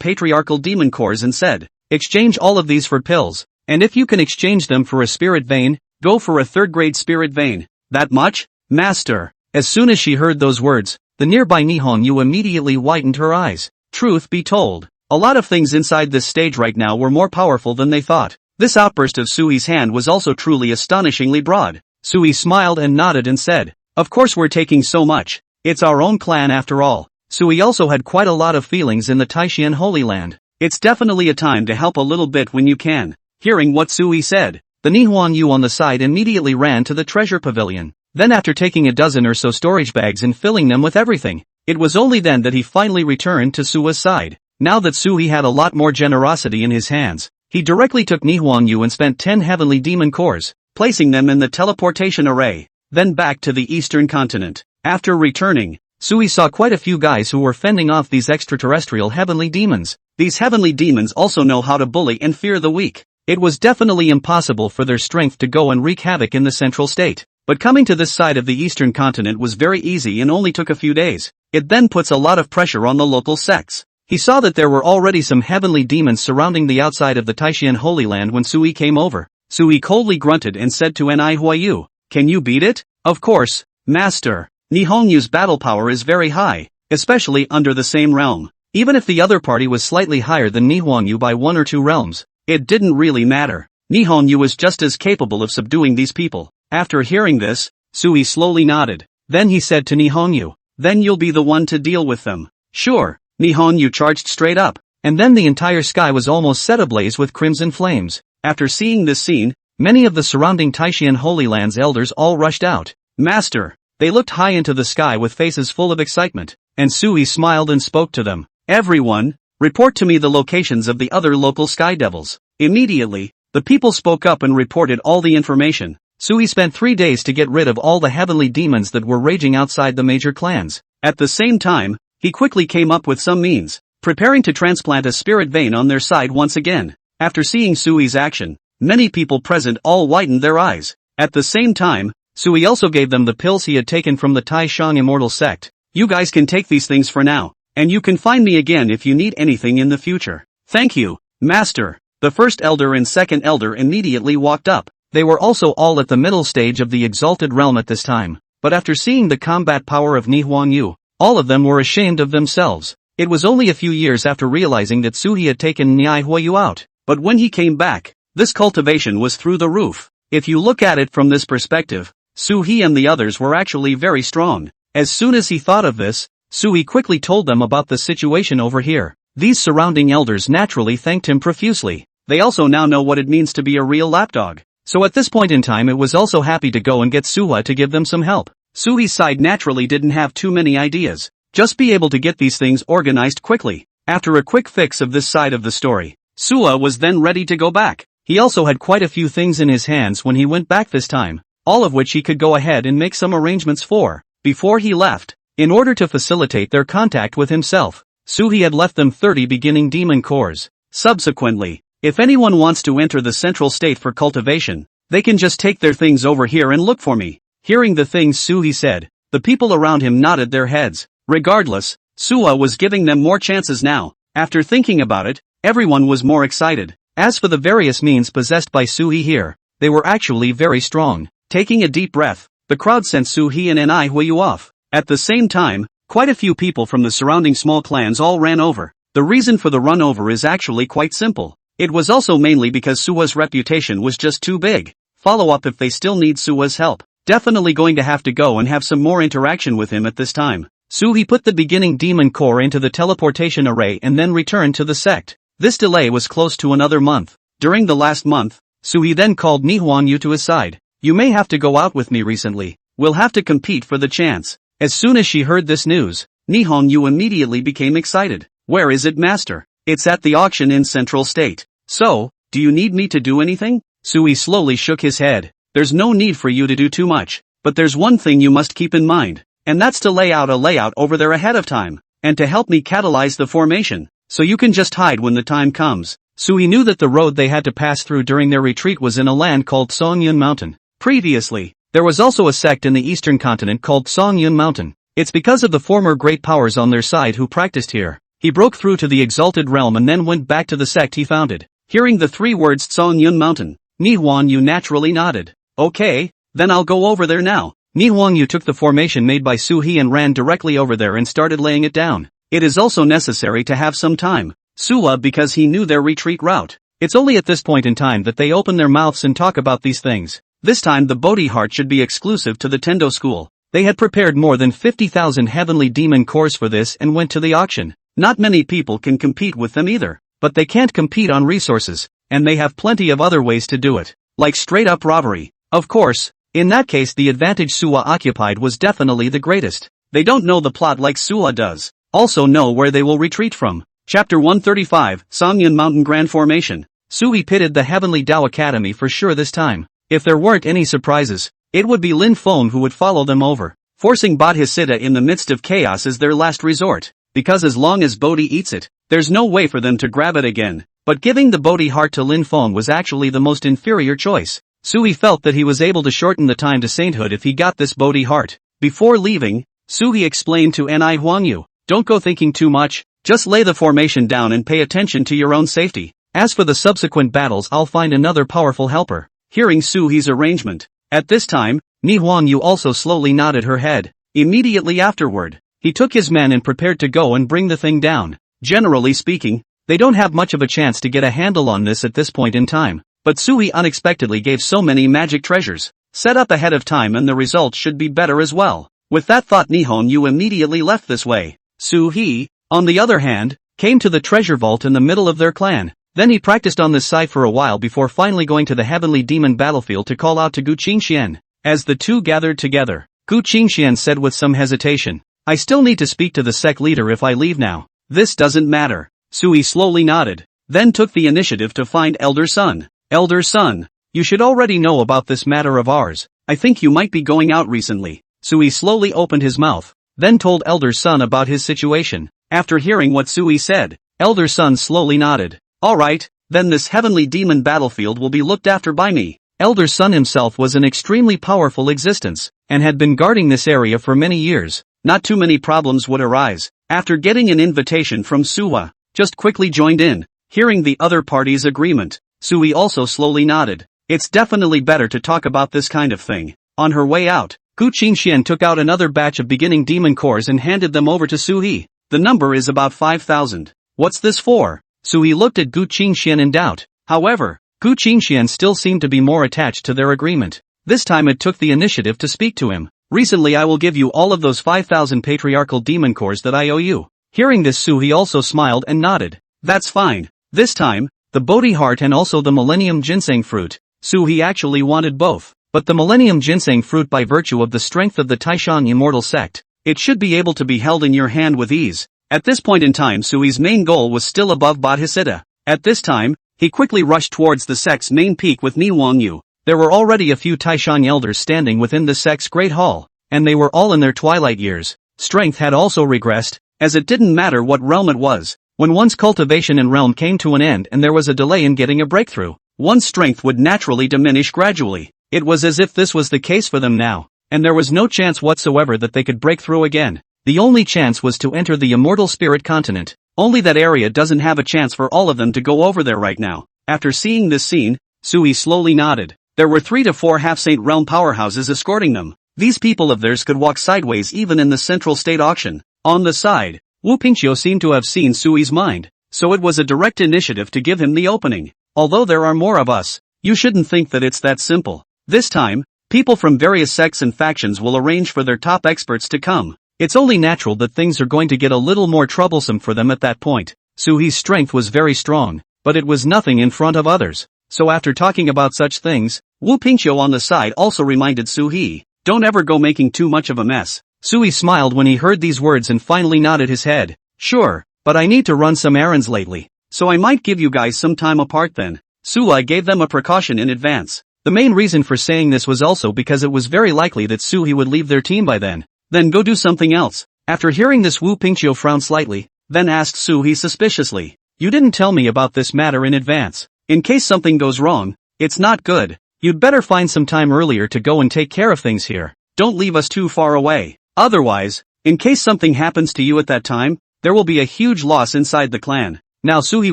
patriarchal demon cores and said, exchange all of these for pills, and if you can exchange them for a spirit vein, go for a 3rd grade spirit vein. That much? Master. As soon as she heard those words, the nearby Nihonyu immediately widened her eyes. Truth be told, a lot of things inside this stage right now were more powerful than they thought. This outburst of Sui's hand was also truly astonishingly broad. Sui smiled and nodded and said, of course we're taking so much. It's our own clan after all. Sui also had quite a lot of feelings in the Taishan Holy Land. It's definitely a time to help a little bit when you can. Hearing what Sui said, the Nihonyu on the side immediately ran to the treasure pavilion. Then after taking a dozen or so storage bags and filling them with everything, it was only then that he finally returned to Sua's side. Now that Sui had a lot more generosity in his hands, he directly took Nihonyu and spent 10 heavenly demon cores, placing them in the teleportation array, then back to the eastern continent. After returning, Sui saw quite a few guys who were fending off these extraterrestrial heavenly demons. These heavenly demons also know how to bully and fear the weak. It was definitely impossible for their strength to go and wreak havoc in the central state. But coming to this side of the eastern continent was very easy and only took a few days. It then puts a lot of pressure on the local sects. He saw that there were already some heavenly demons surrounding the outside of the Taishan Holy Land when Sui came over. Sui coldly grunted and said to Nihonyu, can you beat it? Of course, master. Nihonyu's battle power is very high, especially under the same realm. Even if the other party was slightly higher than Nihonyu by 1 or 2 realms, it didn't really matter. Nihonyu was just as capable of subduing these people. After hearing this, Sui slowly nodded. Then he said to Nihonyu, then you'll be the one to deal with them. Sure. Nihonyu charged straight up, and then the entire sky was almost set ablaze with crimson flames. After seeing this scene, many of the surrounding Taishan Holy Land's elders all rushed out. Master. They looked high into the sky with faces full of excitement, and Sui smiled and spoke to them. Everyone, report to me the locations of the other local sky devils. Immediately, the people spoke up and reported all the information. Sui spent 3 days to get rid of all the heavenly demons that were raging outside the major clans. At the same time, he quickly came up with some means, preparing to transplant a spirit vein on their side once again. After seeing Sui's action, many people present all widened their eyes. At the same time, Sui also gave them the pills he had taken from the Taishan Immortal Sect. You guys can take these things for now, and you can find me again if you need anything in the future. Thank you, master. The first elder and second elder immediately walked up. They were also all at the middle stage of the exalted realm at this time. but after seeing the combat power of Yu, all of them were ashamed of themselves. It was only a few years after realizing that Suhi had taken Yu out, but when he came back, this cultivation was through the roof. If you look at it from this perspective, Suhi and the others were actually very strong. As soon as he thought of this, Suhi quickly told them about the situation over here. These surrounding elders naturally thanked him profusely. They also now know what it means to be a real lapdog. So at this point in time it was also happy to go and get Suha to give them some help. Suhi's side naturally didn't have too many ideas. Just be able to get these things organized quickly. After a quick fix of this side of the story, Suha was then ready to go back. He also had quite a few things in his hands when he went back this time, all of which he could go ahead and make some arrangements for. Before he left, in order to facilitate their contact with himself, Suhi had left them 30 beginning demon cores. Subsequently, if anyone wants to enter the central state for cultivation, they can just take their things over here and look for me. Hearing the things Suhi said, the people around him nodded their heads. Regardless, Suha was giving them more chances now. After thinking about it, everyone was more excited. As for the various means possessed by Suhi here, they were actually very strong. Taking a deep breath, the crowd sent Suhi and Yu off. At the same time, quite a few people from the surrounding small clans all ran over. The reason for the run over is actually quite simple. It was also mainly because Suha's reputation was just too big. Follow up if they still need Suha's help. Definitely going to have to go and have some more interaction with him at this time. Suhi put the beginning demon core into the teleportation array and then returned to the sect. This delay was close to another month. During the last month, Suhi then called Yu to his side. You may have to go out with me recently. We'll have to compete for the chance. As soon as she heard this news, Yu immediately became excited. Where is it, master? It's at the auction in Central State. So, do you need me to do anything? Suhi slowly shook his head. There's no need for you to do too much, but there's one thing you must keep in mind, and that's to lay out a layout over there ahead of time, and to help me catalyze the formation, so you can just hide when the time comes. Suhi knew that the road they had to pass through during their retreat was in a land called Fong Yuan Mountain. Previously, there was also a sect in the eastern continent called Fong Yuan Mountain. It's because of the former great powers on their side who practiced here. He broke through to the exalted realm and then went back to the sect he founded. Hearing the three words Fong Yuan Mountain, Yu naturally nodded. Okay, then I'll go over there now. Yu took the formation made by Suhi and ran directly over there and started laying it down. It is also necessary to have some time. Suha because he knew their retreat route. It's only at this point in time that they open their mouths and talk about these things. This time the Bodhi heart should be exclusive to the Tendo school. They had prepared more than 50,000 heavenly demon cores for this and went to the auction. Not many people can compete with them either, but they can't compete on resources, and they have plenty of other ways to do it, like straight up robbery. Of course, in that case the advantage Suha occupied was definitely the greatest. They don't know the plot like Suha does, also know where they will retreat from. Chapter 135, Fong Yuan Mountain Grand Formation. Suhi pitted the Heavenly Dao Academy for sure this time. If there weren't any surprises, it would be Lin Feng who would follow them over. Forcing Bodhisattva in the midst of chaos is their last resort, because as long as Bodhi eats it, there's no way for them to grab it again. But giving the Bodhi heart to Lin Feng was actually the most inferior choice. Suhi felt that he was able to shorten the time to sainthood if he got this Bodhi heart. Before leaving, Suhi explained to Yu, don't go thinking too much, just lay the formation down and pay attention to your own safety. As for the subsequent battles, I'll find another powerful helper. Hearing Suhi's arrangement, at this time, Yu also slowly nodded her head. Immediately afterward, he took his men and prepared to go and bring the thing down. Generally speaking, they don't have much of a chance to get a handle on this at this point in time, but Suhi unexpectedly gave so many magic treasures, set up ahead of time, and the results should be better as well. With that thought, Yu immediately left this way. Suhi, on the other hand, came to the treasure vault in the middle of their clan. Then he practiced on this side for a while before finally going to the heavenly demon battlefield to call out to Gu Qingxian. As the two gathered together, Gu Qingxian said with some hesitation, I still need to speak to the sect leader if I leave now. This doesn't matter. Suhi slowly nodded, then took the initiative to find Elder Sun. Elder Sun, you should already know about this matter of ours. I think you might be going out recently. Suhi slowly opened his mouth, then told Elder Sun about his situation. After hearing what Suhi said, Elder Sun slowly nodded. Alright, then this heavenly demon battlefield will be looked after by me. Elder Sun himself was an extremely powerful existence, and had been guarding this area for many years. Not too many problems would arise. After getting an invitation from Suha, just quickly joined in. Hearing the other party's agreement, Suhi also slowly nodded. It's definitely better to talk about this kind of thing. On her way out, Gu Gu Qingxian took out another batch of beginning demon cores and handed them over to Su He. The number is about 5,000. What's this for? Su He looked at Gu Qingxian in doubt. However, Gu Qingxian still seemed to be more attached to their agreement. This time it took the initiative to speak to him. Recently I will give you all of those 5,000 patriarchal demon cores that I owe you. Hearing this, Su He also smiled and nodded. That's fine. This time, the Bodhi Heart and also the Millennium Ginseng Fruit. Su He actually wanted both. But the Millennium Ginseng Fruit, by virtue of the strength of the Taishan Immortal Sect, it should be able to be held in your hand with ease. At this point in time, Su He's main goal was still above Bodhisattva. At this time, he quickly rushed towards the sect's main peak with Ni Wangyu. There were already a few Taishan elders standing within the sect's great hall, and they were all in their twilight years. Strength had also regressed, as it didn't matter what realm it was. When one's cultivation in realm came to an end and there was a delay in getting a breakthrough, one's strength would naturally diminish gradually. It was as if this was the case for them now, and there was no chance whatsoever that they could break through again. The only chance was to enter the Immortal Spirit Continent. Only that area doesn't have a chance for all of them to go over there right now. After seeing this scene, Su He slowly nodded. There were 3 to 4 half-saint realm powerhouses escorting them. These people of theirs could walk sideways even in the central state auction. On the side, Wu Pingqiu seemed to have seen Su He's mind, so it was a direct initiative to give him the opening. Although there are more of us, you shouldn't think that it's that simple. This time, people from various sects and factions will arrange for their top experts to come. It's only natural that things are going to get a little more troublesome for them at that point. Su He's strength was very strong, but it was nothing in front of others. So after talking about such things, Wu Pingqiu on the side also reminded Su He, don't ever go making too much of a mess. Su He smiled when he heard these words and finally nodded his head. Sure, but I need to run some errands lately, so I might give you guys some time apart then. Su He gave them a precaution in advance. The main reason for saying this was also because it was very likely that Su He would leave their team by then. Then go do something else. After hearing this, Wu Pingqiu frowned slightly, then asked Su He suspiciously, you didn't tell me about this matter in advance. In case something goes wrong, it's not good. You'd better find some time earlier to go and take care of things here. Don't leave us too far away. Otherwise, in case something happens to you at that time, there will be a huge loss inside the clan. Now Su He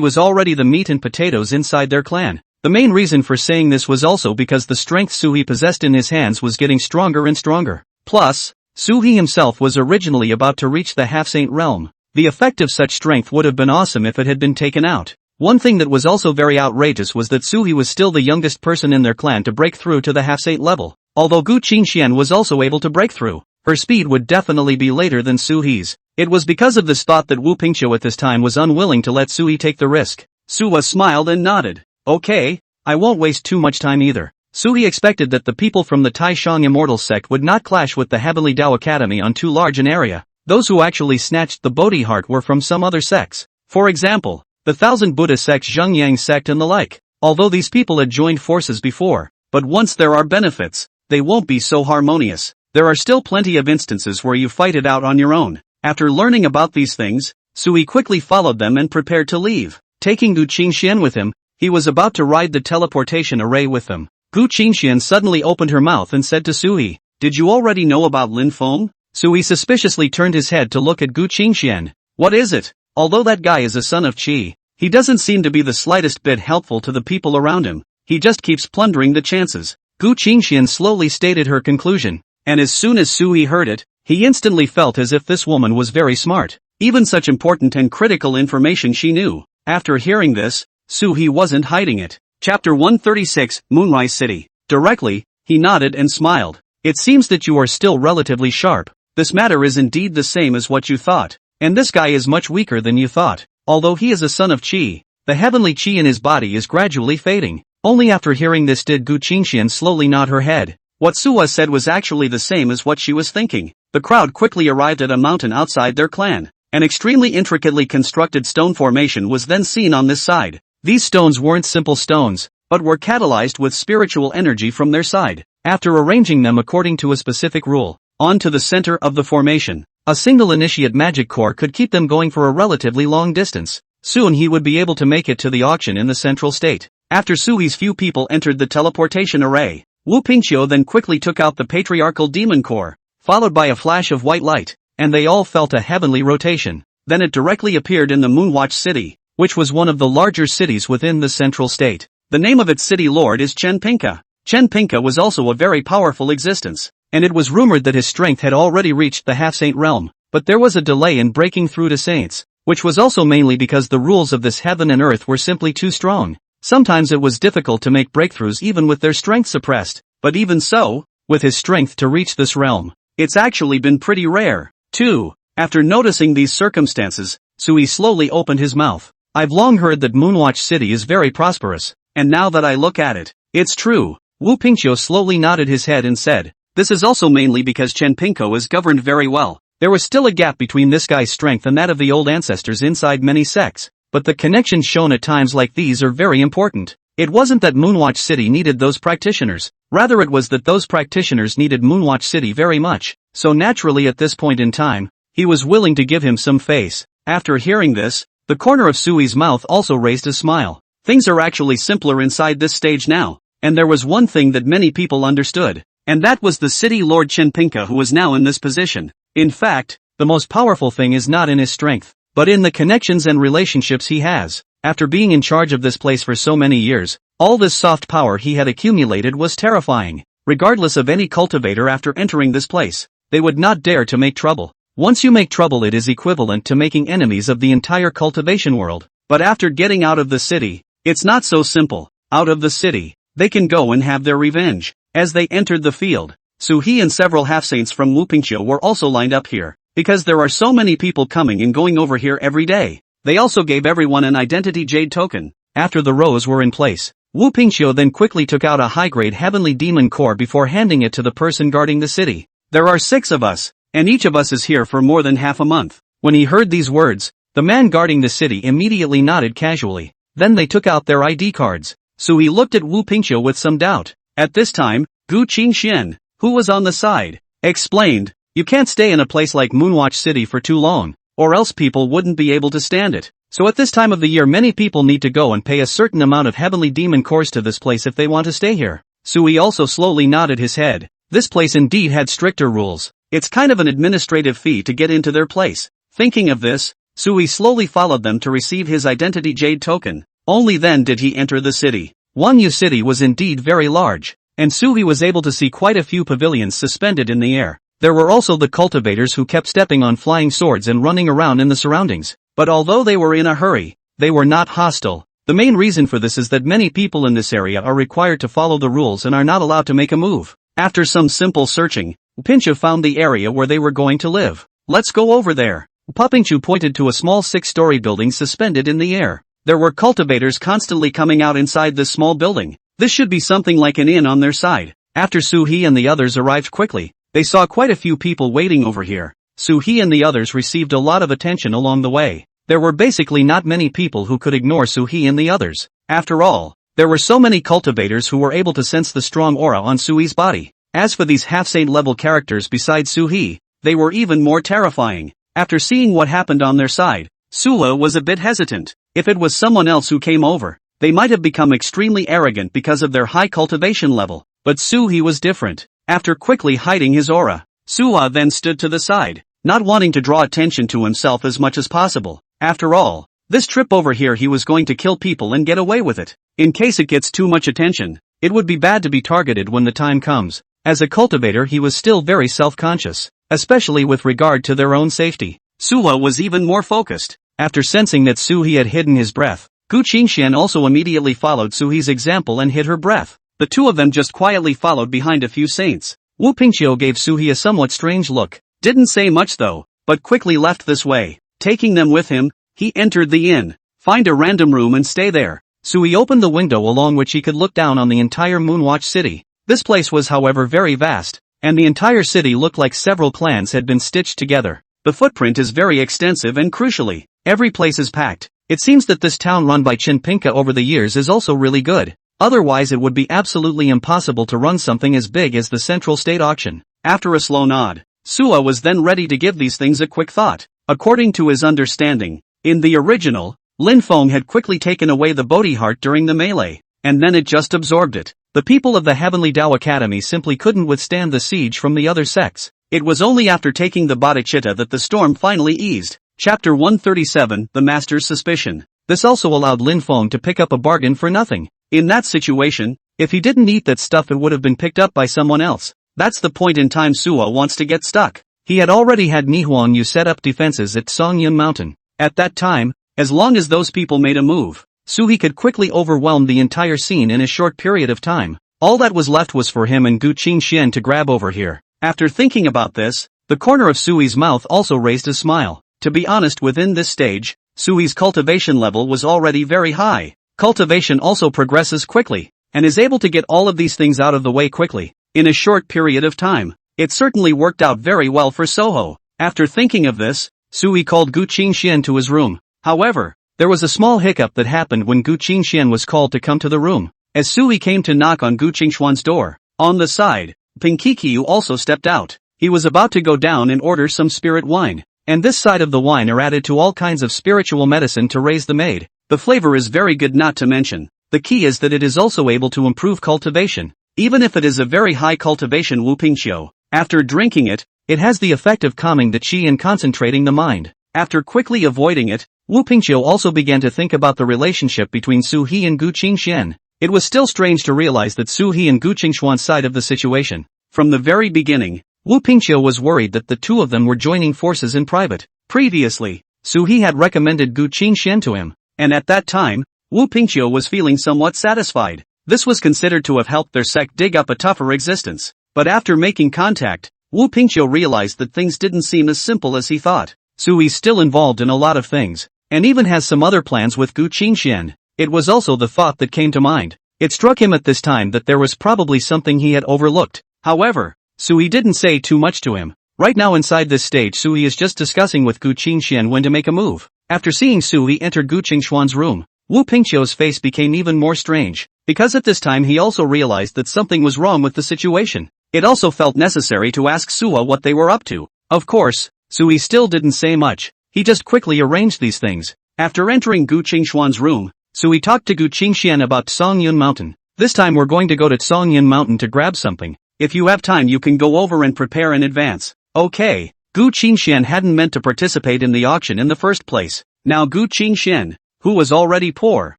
was already the meat and potatoes inside their clan. The main reason for saying this was also because the strength Su He possessed in his hands was getting stronger and stronger. Plus, Su He himself was originally about to reach the half-saint realm. The effect of such strength would have been awesome if it had been taken out. One thing that was also very outrageous was that Su He was still the youngest person in their clan to break through to the half-saint level. Although Gu Qingxian was also able to break through, her speed would definitely be later than Su He's. It was because of this thought that Wu Pingqiu at this time was unwilling to let Su He take the risk. Su He smiled and nodded. Okay, I won't waste too much time either. Su He expected that the people from the Taishan Immortal Sect would not clash with the Heavenly Dao Academy on too large an area. Those who actually snatched the Bodhi Heart were from some other sects. For example, the Thousand Buddha Sect, Zhengyang Sect and the like. Although these people had joined forces before, but once there are benefits, they won't be so harmonious. There are still plenty of instances where you fight it out on your own. After learning about these things, Su He quickly followed them and prepared to leave. Taking Gu Qingxian with him, he was about to ride the teleportation array with them. Gu Qingxian suddenly opened her mouth and said to Su He, did you already know about Lin Feng? Su He suspiciously turned his head to look at Gu Qingxian. What is it? Although that guy is a son of Qi, he doesn't seem to be the slightest bit helpful to the people around him. He just keeps plundering the chances. Gu Qingxian slowly stated her conclusion, and as soon as Su He heard it, he instantly felt as if this woman was very smart. Even such important and critical information she knew. After hearing this, Su He wasn't hiding it. Chapter 136, Moonrise City. Directly, he nodded and smiled. It seems that you are still relatively sharp. This matter is indeed the same as what you thought. And this guy is much weaker than you thought. Although he is a son of Qi, the heavenly Qi in his body is gradually fading. Only after hearing this did Gu Qingxian slowly nod her head. What Su He said was actually the same as what she was thinking. The crowd quickly arrived at a mountain outside their clan. An extremely intricately constructed stone formation was then seen on this side. These stones weren't simple stones, but were catalyzed with spiritual energy from their side. After arranging them according to a specific rule, onto the center of the formation, a single initiate magic core could keep them going for a relatively long distance. Soon he would be able to make it to the auction in the central state. After Su He's few people entered the teleportation array, Wu Pingqiu then quickly took out the patriarchal demon core, followed by a flash of white light, and they all felt a heavenly rotation. Then it directly appeared in the Moonwatch City, which was one of the larger cities within the central state. The name of its city lord is Chen Pinka. Chen Pinka was also a very powerful existence. and it was rumored that his strength had already reached the half-saint realm, but there was a delay in breaking through to saints, which was also mainly because the rules of this heaven and earth were simply too strong. Sometimes it was difficult to make breakthroughs even with their strength suppressed, but even so, with his strength to reach this realm, it's actually been pretty rare, too. After noticing these circumstances, Sui slowly opened his mouth. I've long heard that Moonwatch City is very prosperous, and now that I look at it, it's true. Wu Pingqiu slowly nodded his head and said, this is also mainly because Chenpinko is governed very well. There was still a gap between this guy's strength and that of the old ancestors inside many sects, but the connections shown at times like these are very important. It wasn't that Moonwatch City needed those practitioners, rather it was that those practitioners needed Moonwatch City very much, so naturally at this point in time, he was willing to give him some face. After hearing this, the corner of Sui's mouth also raised a smile. Things are actually simpler inside this stage now, and there was one thing that many people understood, and that was the city lord Chenpinka who was now in this position. In fact, the most powerful thing is not in his strength, but in the connections and relationships he has. After being in charge of this place for so many years, all this soft power he had accumulated was terrifying. Regardless of any cultivator after entering this place, they would not dare to make trouble. Once you make trouble it is equivalent to making enemies of the entire cultivation world. But after getting out of the city, it's not so simple. Out of the city, they can go and have their revenge. As they entered the field, Su-He and several half-saints from Wupingqiu were also lined up here, because there are so many people coming and going over here every day. They also gave everyone an identity jade token. After the rows were in place, Wupingqiu then quickly took out a high-grade heavenly demon core before handing it to the person guarding the city. There are 6 of us, and each of us is here for more than half a month. When he heard these words, the man guarding the city immediately nodded casually. Then they took out their ID cards. Su-He looked at Wupingqiu with some doubt. At this time, Gu Qingxian, who was on the side, explained, you can't stay in a place like Moonwatch City for too long, or else people wouldn't be able to stand it. So at this time of the year many people need to go and pay a certain amount of heavenly demon cores to this place if they want to stay here. Su-He also slowly nodded his head. This place indeed had stricter rules. It's kind of an administrative fee to get into their place. Thinking of this, Su-He slowly followed them to receive his identity jade token. Only then did he enter the city. Wanyu City was indeed very large, and Su-He was able to see quite a few pavilions suspended in the air. There were also the cultivators who kept stepping on flying swords and running around in the surroundings. But although they were in a hurry, they were not hostile. The main reason for this is that many people in this area are required to follow the rules and are not allowed to make a move. After some simple searching, Pinchu found the area where they were going to live. Let's go over there. Papingchu pointed to a small 6-story building suspended in the air. There were cultivators constantly coming out inside this small building. This should be something like an inn on their side. After Su-He and the others arrived quickly, they saw quite a few people waiting over here. Su-He and the others received a lot of attention along the way. There were basically not many people who could ignore Su-He and the others. After all, there were so many cultivators who were able to sense the strong aura on Su-He's body. As for these half-saint level characters besides Su-He, they were even more terrifying. After seeing what happened on their side, Sula was a bit hesitant. If it was someone else who came over, they might have become extremely arrogant because of their high cultivation level. But Su-He was different. After quickly hiding his aura, Sula then stood to the side, not wanting to draw attention to himself as much as possible. After all, this trip over here he was going to kill people and get away with it. In case it gets too much attention, it would be bad to be targeted when the time comes. As a cultivator he was still very self-conscious, especially with regard to their own safety. Sula was even more focused. After sensing that Su-He had hidden his breath, Gu Qingxian also immediately followed Su-He's example and hid her breath. The two of them just quietly followed behind a few saints. Wu Pingqiu gave Su-He a somewhat strange look, didn't say much though, but quickly left this way. Taking them with him, he entered the inn. Find a random room and stay there. Su-He opened the window along which he could look down on the entire Moonwatch City. This place was however very vast, and the entire city looked like several clans had been stitched together. The footprint is very extensive and crucially, every place is packed. It seems that this town run by Chenpinka over the years is also really good. Otherwise it would be absolutely impossible to run something as big as the Central State Auction. After a slow nod, Sua was then ready to give these things a quick thought. According to his understanding, in the original, Lin Feng had quickly taken away the Bodhi heart during the melee, and then it just absorbed it. The people of the Heavenly Dao Academy simply couldn't withstand the siege from the other sects. It was only after taking the bodhicitta that the storm finally eased. Chapter 137, The Master's Suspicion. This also allowed Lin Feng to pick up a bargain for nothing. In that situation, if he didn't eat that stuff it would have been picked up by someone else. That's the point in time Suwa wants to get stuck. He had already had Nihwang Yu set up defenses at Songyun Mountain. At that time, as long as those people made a move, Suhi could quickly overwhelm the entire scene in a short period of time. All that was left was for him and Gu Qingxian to grab over here. After thinking about this, the corner of Sui's mouth also raised a smile. To be honest, within this stage, Sui's cultivation level was already very high. Cultivation also progresses quickly, and is able to get all of these things out of the way quickly, in a short period of time. It certainly worked out very well for Soho. After thinking of this, Sui called Gu Qingxian to his room. However, there was a small hiccup that happened when Gu Qingxian was called to come to the room. As Sui came to knock on Gu Qingxuan's door, on the side, Ping Qiqiu also stepped out. He was about to go down and order some spirit wine, and this side of the wine are added to all kinds of spiritual medicine to raise the maid. The flavor is very good, not to mention. The key is that it is also able to improve cultivation, even if it is a very high cultivation Wu Pingqiu. After drinking it, it has the effect of calming the qi and concentrating the mind. After quickly avoiding it, Wu Pingqiu also began to think about the relationship between Su He and Gu Qingxian. It was still strange to realize that Su He and Gu Qingxuan's side of the situation. From the very beginning, Wu Pingqiu was worried that the two of them were joining forces in private. Previously, Su He had recommended Gu Qingxian to him, and at that time, Wu Pingqiu was feeling somewhat satisfied. This was considered to have helped their sect dig up a tougher existence. But after making contact, Wu Pingqiu realized that things didn't seem as simple as he thought. Sui's still involved in a lot of things, and even has some other plans with Gu Qingxian. It was also the thought that came to mind. It struck him at this time that there was probably something he had overlooked. However, Sui didn't say too much to him. Right now inside this stage, Sui is just discussing with Gu Qingxian when to make a move. After seeing Sui enter Gu Qingxuan's room, Wu Pingqiu's face became even more strange, because at this time he also realized that something was wrong with the situation. It also felt necessary to ask Suwa what they were up to. Of course, Sui still didn't say much. He just quickly arranged these things. After entering Gu Qingxuan's room, Sui talked to Gu Qingxian about Songyun Mountain. This time we're going to go to Songyun Mountain to grab something. If you have time you can go over and prepare in advance. Okay. Gu Qingxian hadn't meant to participate in the auction in the first place. Now Gu Qingxian, who was already poor,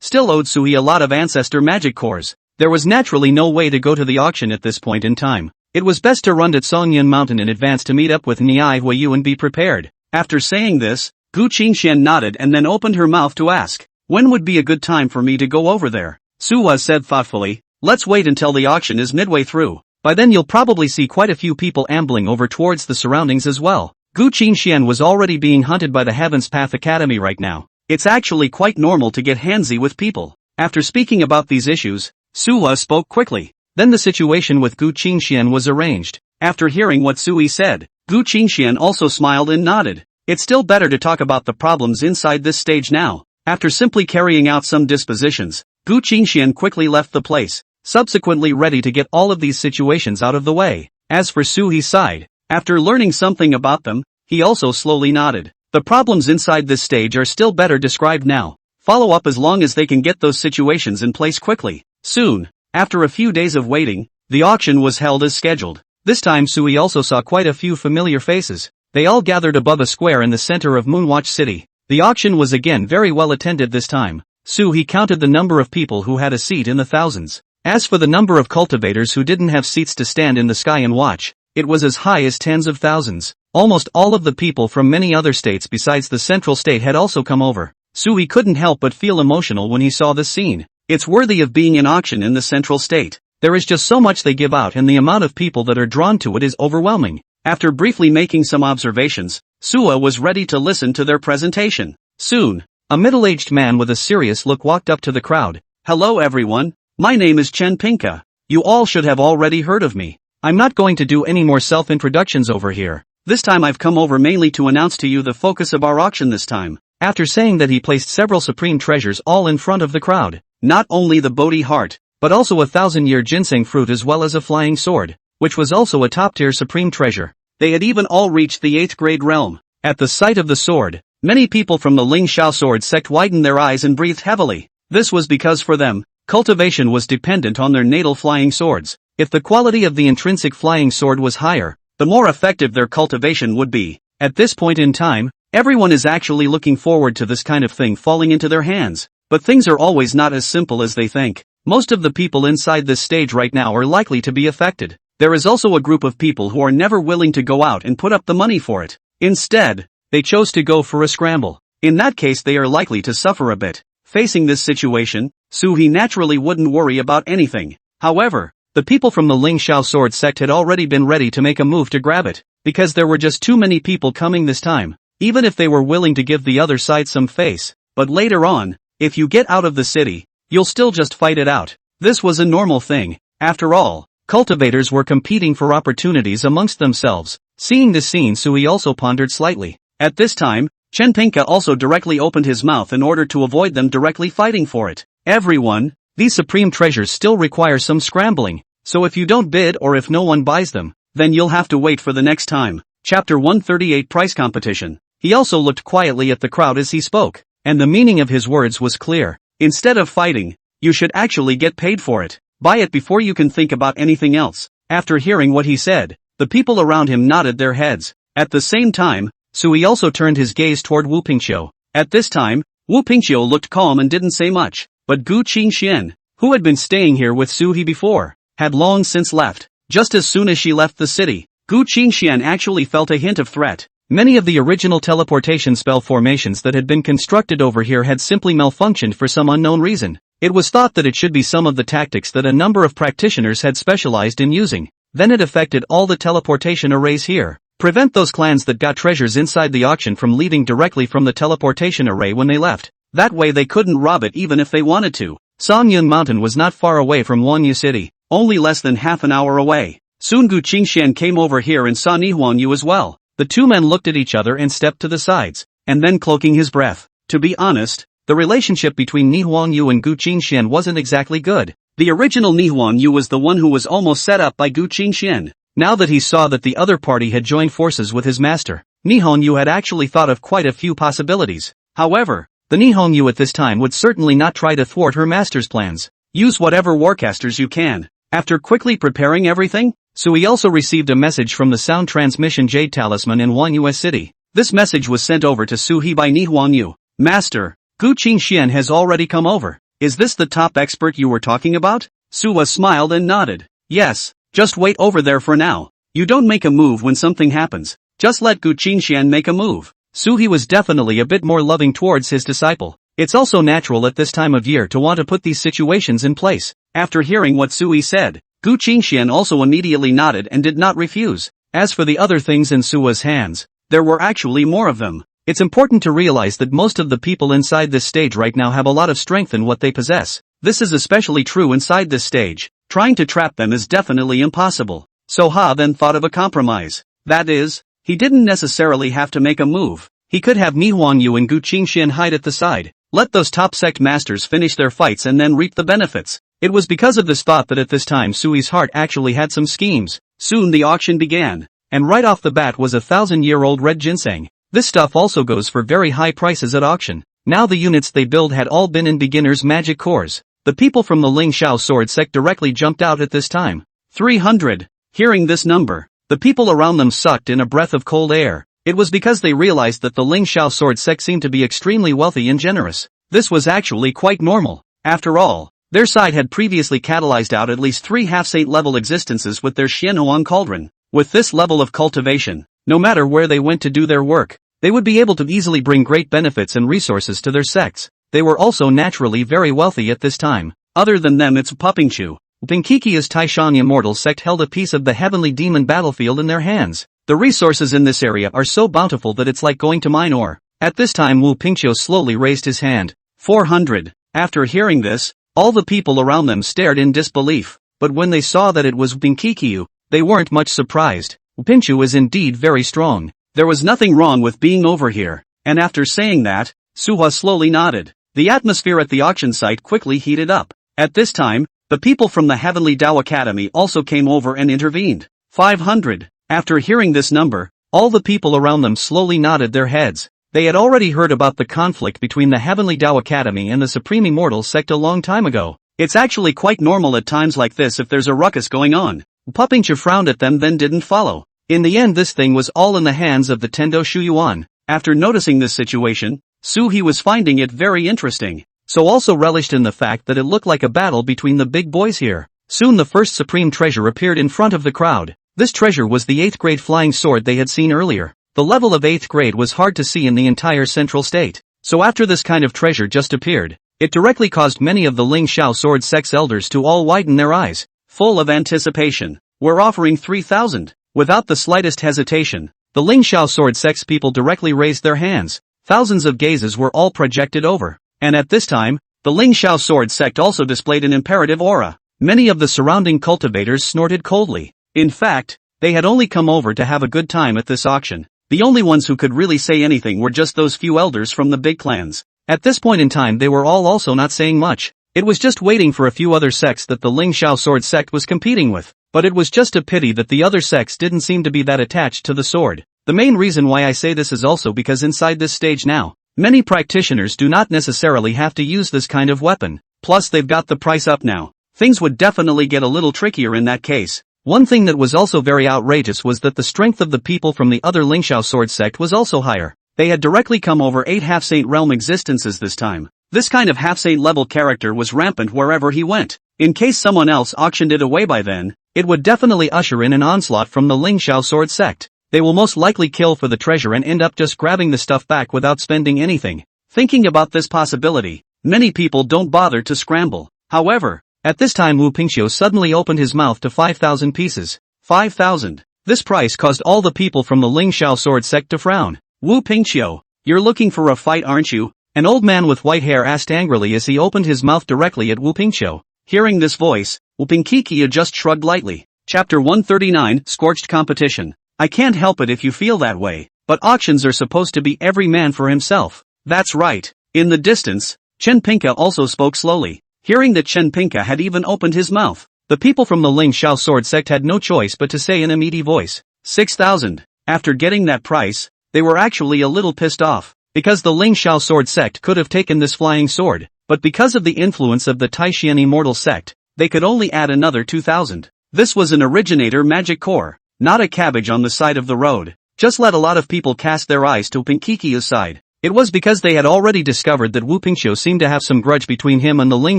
still owed Sui a lot of ancestor magic cores. There was naturally no way to go to the auction at this point in time. It was best to run to Songyun Mountain in advance to meet up with Niai Huayu and be prepared. After saying this, Gu Qingxian nodded and then opened her mouth to ask, when would be a good time for me to go over there? Suwa said thoughtfully, let's wait until the auction is midway through. By then you'll probably see quite a few people ambling over towards the surroundings as well. Gu Qingxian was already being hunted by the Heaven's Path Academy right now. It's actually quite normal to get handsy with people. After speaking about these issues, Suwa spoke quickly. Then the situation with Gu Qingxian was arranged. After hearing what Sui said, Gu Qingxian also smiled and nodded. It's still better to talk about the problems inside this stage now. After simply carrying out some dispositions, Gu Qingxian quickly left the place, subsequently ready to get all of these situations out of the way. As for Sui's side, after learning something about them, he also slowly nodded. The problems inside this stage are still better described now. Follow up as long as they can get those situations in place quickly. Soon, after a few days of waiting, the auction was held as scheduled. This time Sui also saw quite a few familiar faces. They all gathered above a square in the center of Moonwatch City. The auction was again very well attended this time. He counted the number of people who had a seat in the thousands. As for the number of cultivators who didn't have seats to stand in the sky and watch, it was as high as tens of thousands. Almost all of the people from many other states besides the central state had also come over. Sui couldn't help but feel emotional when he saw this scene. It's worthy of being an auction in the central state. There is just so much they give out and the amount of people that are drawn to it is overwhelming. After briefly making some observations, Suwa was ready to listen to their presentation. Soon, a middle-aged man with a serious look walked up to the crowd. Hello everyone, my name is Chen Pinka. You all should have already heard of me. I'm not going to do any more self-introductions over here. This time I've come over mainly to announce to you the focus of our auction this time. After saying that, he placed several supreme treasures all in front of the crowd. Not only the Bodhi heart, but also a 1000-year ginseng fruit as well as a flying sword, which was also a top-tier supreme treasure. They had even all reached the 8th grade realm. At the sight of the sword, many people from the Ling Shao sword sect widened their eyes and breathed heavily. This was because for them, cultivation was dependent on their natal flying swords. If the quality of the intrinsic flying sword was higher, the more effective their cultivation would be. At this point in time, everyone is actually looking forward to this kind of thing falling into their hands. But things are always not as simple as they think. Most of the people inside this stage right now are likely to be affected. there is also a group of people who are never willing to go out and put up the money for it. Instead, they chose to go for a scramble. In that case they are likely to suffer a bit. Facing this situation, Suhi naturally wouldn't worry about anything. However, the people from the Ling Xiao sword sect had already been ready to make a move to grab it, because there were just too many people coming this time, even if they were willing to give the other side some face. But later on, if you get out of the city, you'll still just fight it out. This was a normal thing. After all, cultivators were competing for opportunities amongst themselves. Seeing this scene, Sui also pondered slightly. At this time, Chen Pingke also directly opened his mouth in order to avoid them directly fighting for it. Everyone, these supreme treasures still require some scrambling, so if you don't bid or if no one buys them, then you'll have to wait for the next time. Chapter 138 Price Competition. He also looked quietly at the crowd as he spoke, and the meaning of his words was clear. Instead of fighting, you should actually get paid for it. Buy it before you can think about anything else. After hearing what he said, the people around him nodded their heads. At the same time, Sui also turned his gaze toward Wu Pingqiu. At this time, Wu Pingqiu looked calm and didn't say much, but Gu Qingxian, who had been staying here with Suhi before, had long since left. Just as soon as she left the city, Gu Qingxian actually felt a hint of threat. Many of the original teleportation spell formations that had been constructed over here had simply malfunctioned for some unknown reason. It was thought that it should be some of the tactics that a number of practitioners had specialized in using. Then it affected all the teleportation arrays here. Prevent those clans that got treasures inside the auction from leaving directly from the teleportation array when they left. That way they couldn't rob it even if they wanted to. Sanyun Mountain was not far away from Wanyu City, only less than half an hour away. Soon Gu Qingxian came over here and saw Nihonyu as well. The two men looked at each other and stepped to the sides, and then cloaking his breath. To be honest, the relationship between Nihonyu and Gu Qingxian wasn't exactly good. The original Nihonyu was the one who was almost set up by Gu Qingxian. Now that he saw that the other party had joined forces with his master, Nihonyu had actually thought of quite a few possibilities. However, the Nihonyu at this time would certainly not try to thwart her master's plans. Use whatever warcasters you can. After quickly preparing everything, Sui also received a message from the sound transmission Jade Talisman in Wanyu City. This message was sent over to Suhi by Nihonyu. Master, Gu Qingxian has already come over. Is this the top expert you were talking about? Suwa smiled and nodded. Yes, just wait over there for now. You don't make a move when something happens. Just let Gu Qingxian make a move. Suhi was definitely a bit more loving towards his disciple. It's also natural at this time of year to want to put these situations in place. After hearing what Sui said, Gu Qingxian also immediately nodded and did not refuse. As for the other things in Suwa's hands, there were actually more of them. It's important to realize that most of the people inside this stage right now have a lot of strength in what they possess. This is especially true inside this stage. Trying to trap them is definitely impossible. So Ha then thought of a compromise. That is, he didn't necessarily have to make a move. He could have Nihonyu and Gu Qingxian hide at the side. Let those top sect masters finish their fights and then reap the benefits. It was because of this thought that at this time Sui's heart actually had some schemes. Soon the auction began, and right off the bat was 1,000-year-old red ginseng. This stuff also goes for very high prices at auction. Now the units they build had all been in beginners' magic cores. The people from the Ling Xiao sword sect directly jumped out at this time. 300. Hearing this number, the people around them sucked in a breath of cold air. It was because they realized that the Ling Xiao sword sect seemed to be extremely wealthy and generous. This was actually quite normal. After all, their side had previously catalyzed out at least 3 half-saint level existences with their Xianhuang cauldron. With this level of cultivation, no matter where they went to do their work, they would be able to easily bring great benefits and resources to their sects. They were also naturally very wealthy at this time. Other than them, it's Pupingqiu. Pinkikia's Taishan Immortal sect held a piece of the heavenly demon battlefield in their hands. The resources in this area are so bountiful that it's like going to mine ore. At this time Wu Pingqiu slowly raised his hand. 400. After hearing this, all the people around them stared in disbelief, but when they saw that it was Pinkikiu, they weren't much surprised. Pingqiu is indeed very strong. There was nothing wrong with being over here, and after saying that, Suha slowly nodded. The atmosphere at the auction site quickly heated up. At this time, the people from the Heavenly Dao Academy also came over and intervened. 500. After hearing this number, all the people around them slowly nodded their heads. They had already heard about the conflict between the Heavenly Dao Academy and the Supreme Immortal sect a long time ago. It's actually quite normal at times like this if there's a ruckus going on. Pupingqiu frowned at them then didn't follow. In the end this thing was all in the hands of the Tendo Shuyuan. After noticing this situation, Suhi was finding it very interesting, so also relished in the fact that it looked like a battle between the big boys here. Soon the first supreme treasure appeared in front of the crowd. This treasure was the 8th grade flying sword they had seen earlier. The level of 8th grade was hard to see in the entire central state. So after this kind of treasure just appeared, it directly caused many of the Ling Xiao sword sect's elders to all widen their eyes. Full of anticipation, we're offering 3,000. Without the slightest hesitation, the Ling Xiao sword sect's people directly raised their hands. Thousands of gazes were all projected over. And at this time, the Ling Xiao sword sect also displayed an imperative aura. Many of the surrounding cultivators snorted coldly. In fact, they had only come over to have a good time at this auction. The only ones who could really say anything were just those few elders from the big clans. At this point in time they were all also not saying much. It was just waiting for a few other sects that the Ling Xiao sword sect was competing with. But it was just a pity that the other sects didn't seem to be that attached to the sword. The main reason why I say this is also because inside this stage now, many practitioners do not necessarily have to use this kind of weapon. Plus they've got the price up now. Things would definitely get a little trickier in that case. One thing that was also very outrageous was that the strength of the people from the other Ling Xiao sword sect was also higher. They had directly come over 8 half-saint realm existences this time. This kind of half-saint level character was rampant wherever he went. In case someone else auctioned it away by then, it would definitely usher in an onslaught from the Ling Xiao sword sect. They will most likely kill for the treasure and end up just grabbing the stuff back without spending anything. Thinking about this possibility, many people don't bother to scramble. However, at this time Wu Pingqiu suddenly opened his mouth to 5,000 pieces. 5,000. This price caused all the people from the Ling Xiao sword sect to frown. Wu Pingqiu, you're looking for a fight, aren't you? An old man with white hair asked angrily as he opened his mouth directly at Wu Pingqiu. Hearing this voice, Wu Pingqiu just shrugged lightly. Chapter 139, Scorched Competition. I can't help it if you feel that way, but auctions are supposed to be every man for himself. That's right. In the distance, Chen Pinka also spoke slowly. Hearing that Chen Pinka had even opened his mouth, the people from the Ling Xiao sword sect had no choice but to say in a meaty voice, 6,000. After getting that price, they were actually a little pissed off, because the Ling Xiao sword sect could have taken this flying sword, but because of the influence of the Taixian immortal sect, they could only add another 2,000. This was an originator magic core, not a cabbage on the side of the road. Just let a lot of people cast their eyes to Pingqiu's side. It was because they had already discovered that Wu Pingqiu seemed to have some grudge between him and the Ling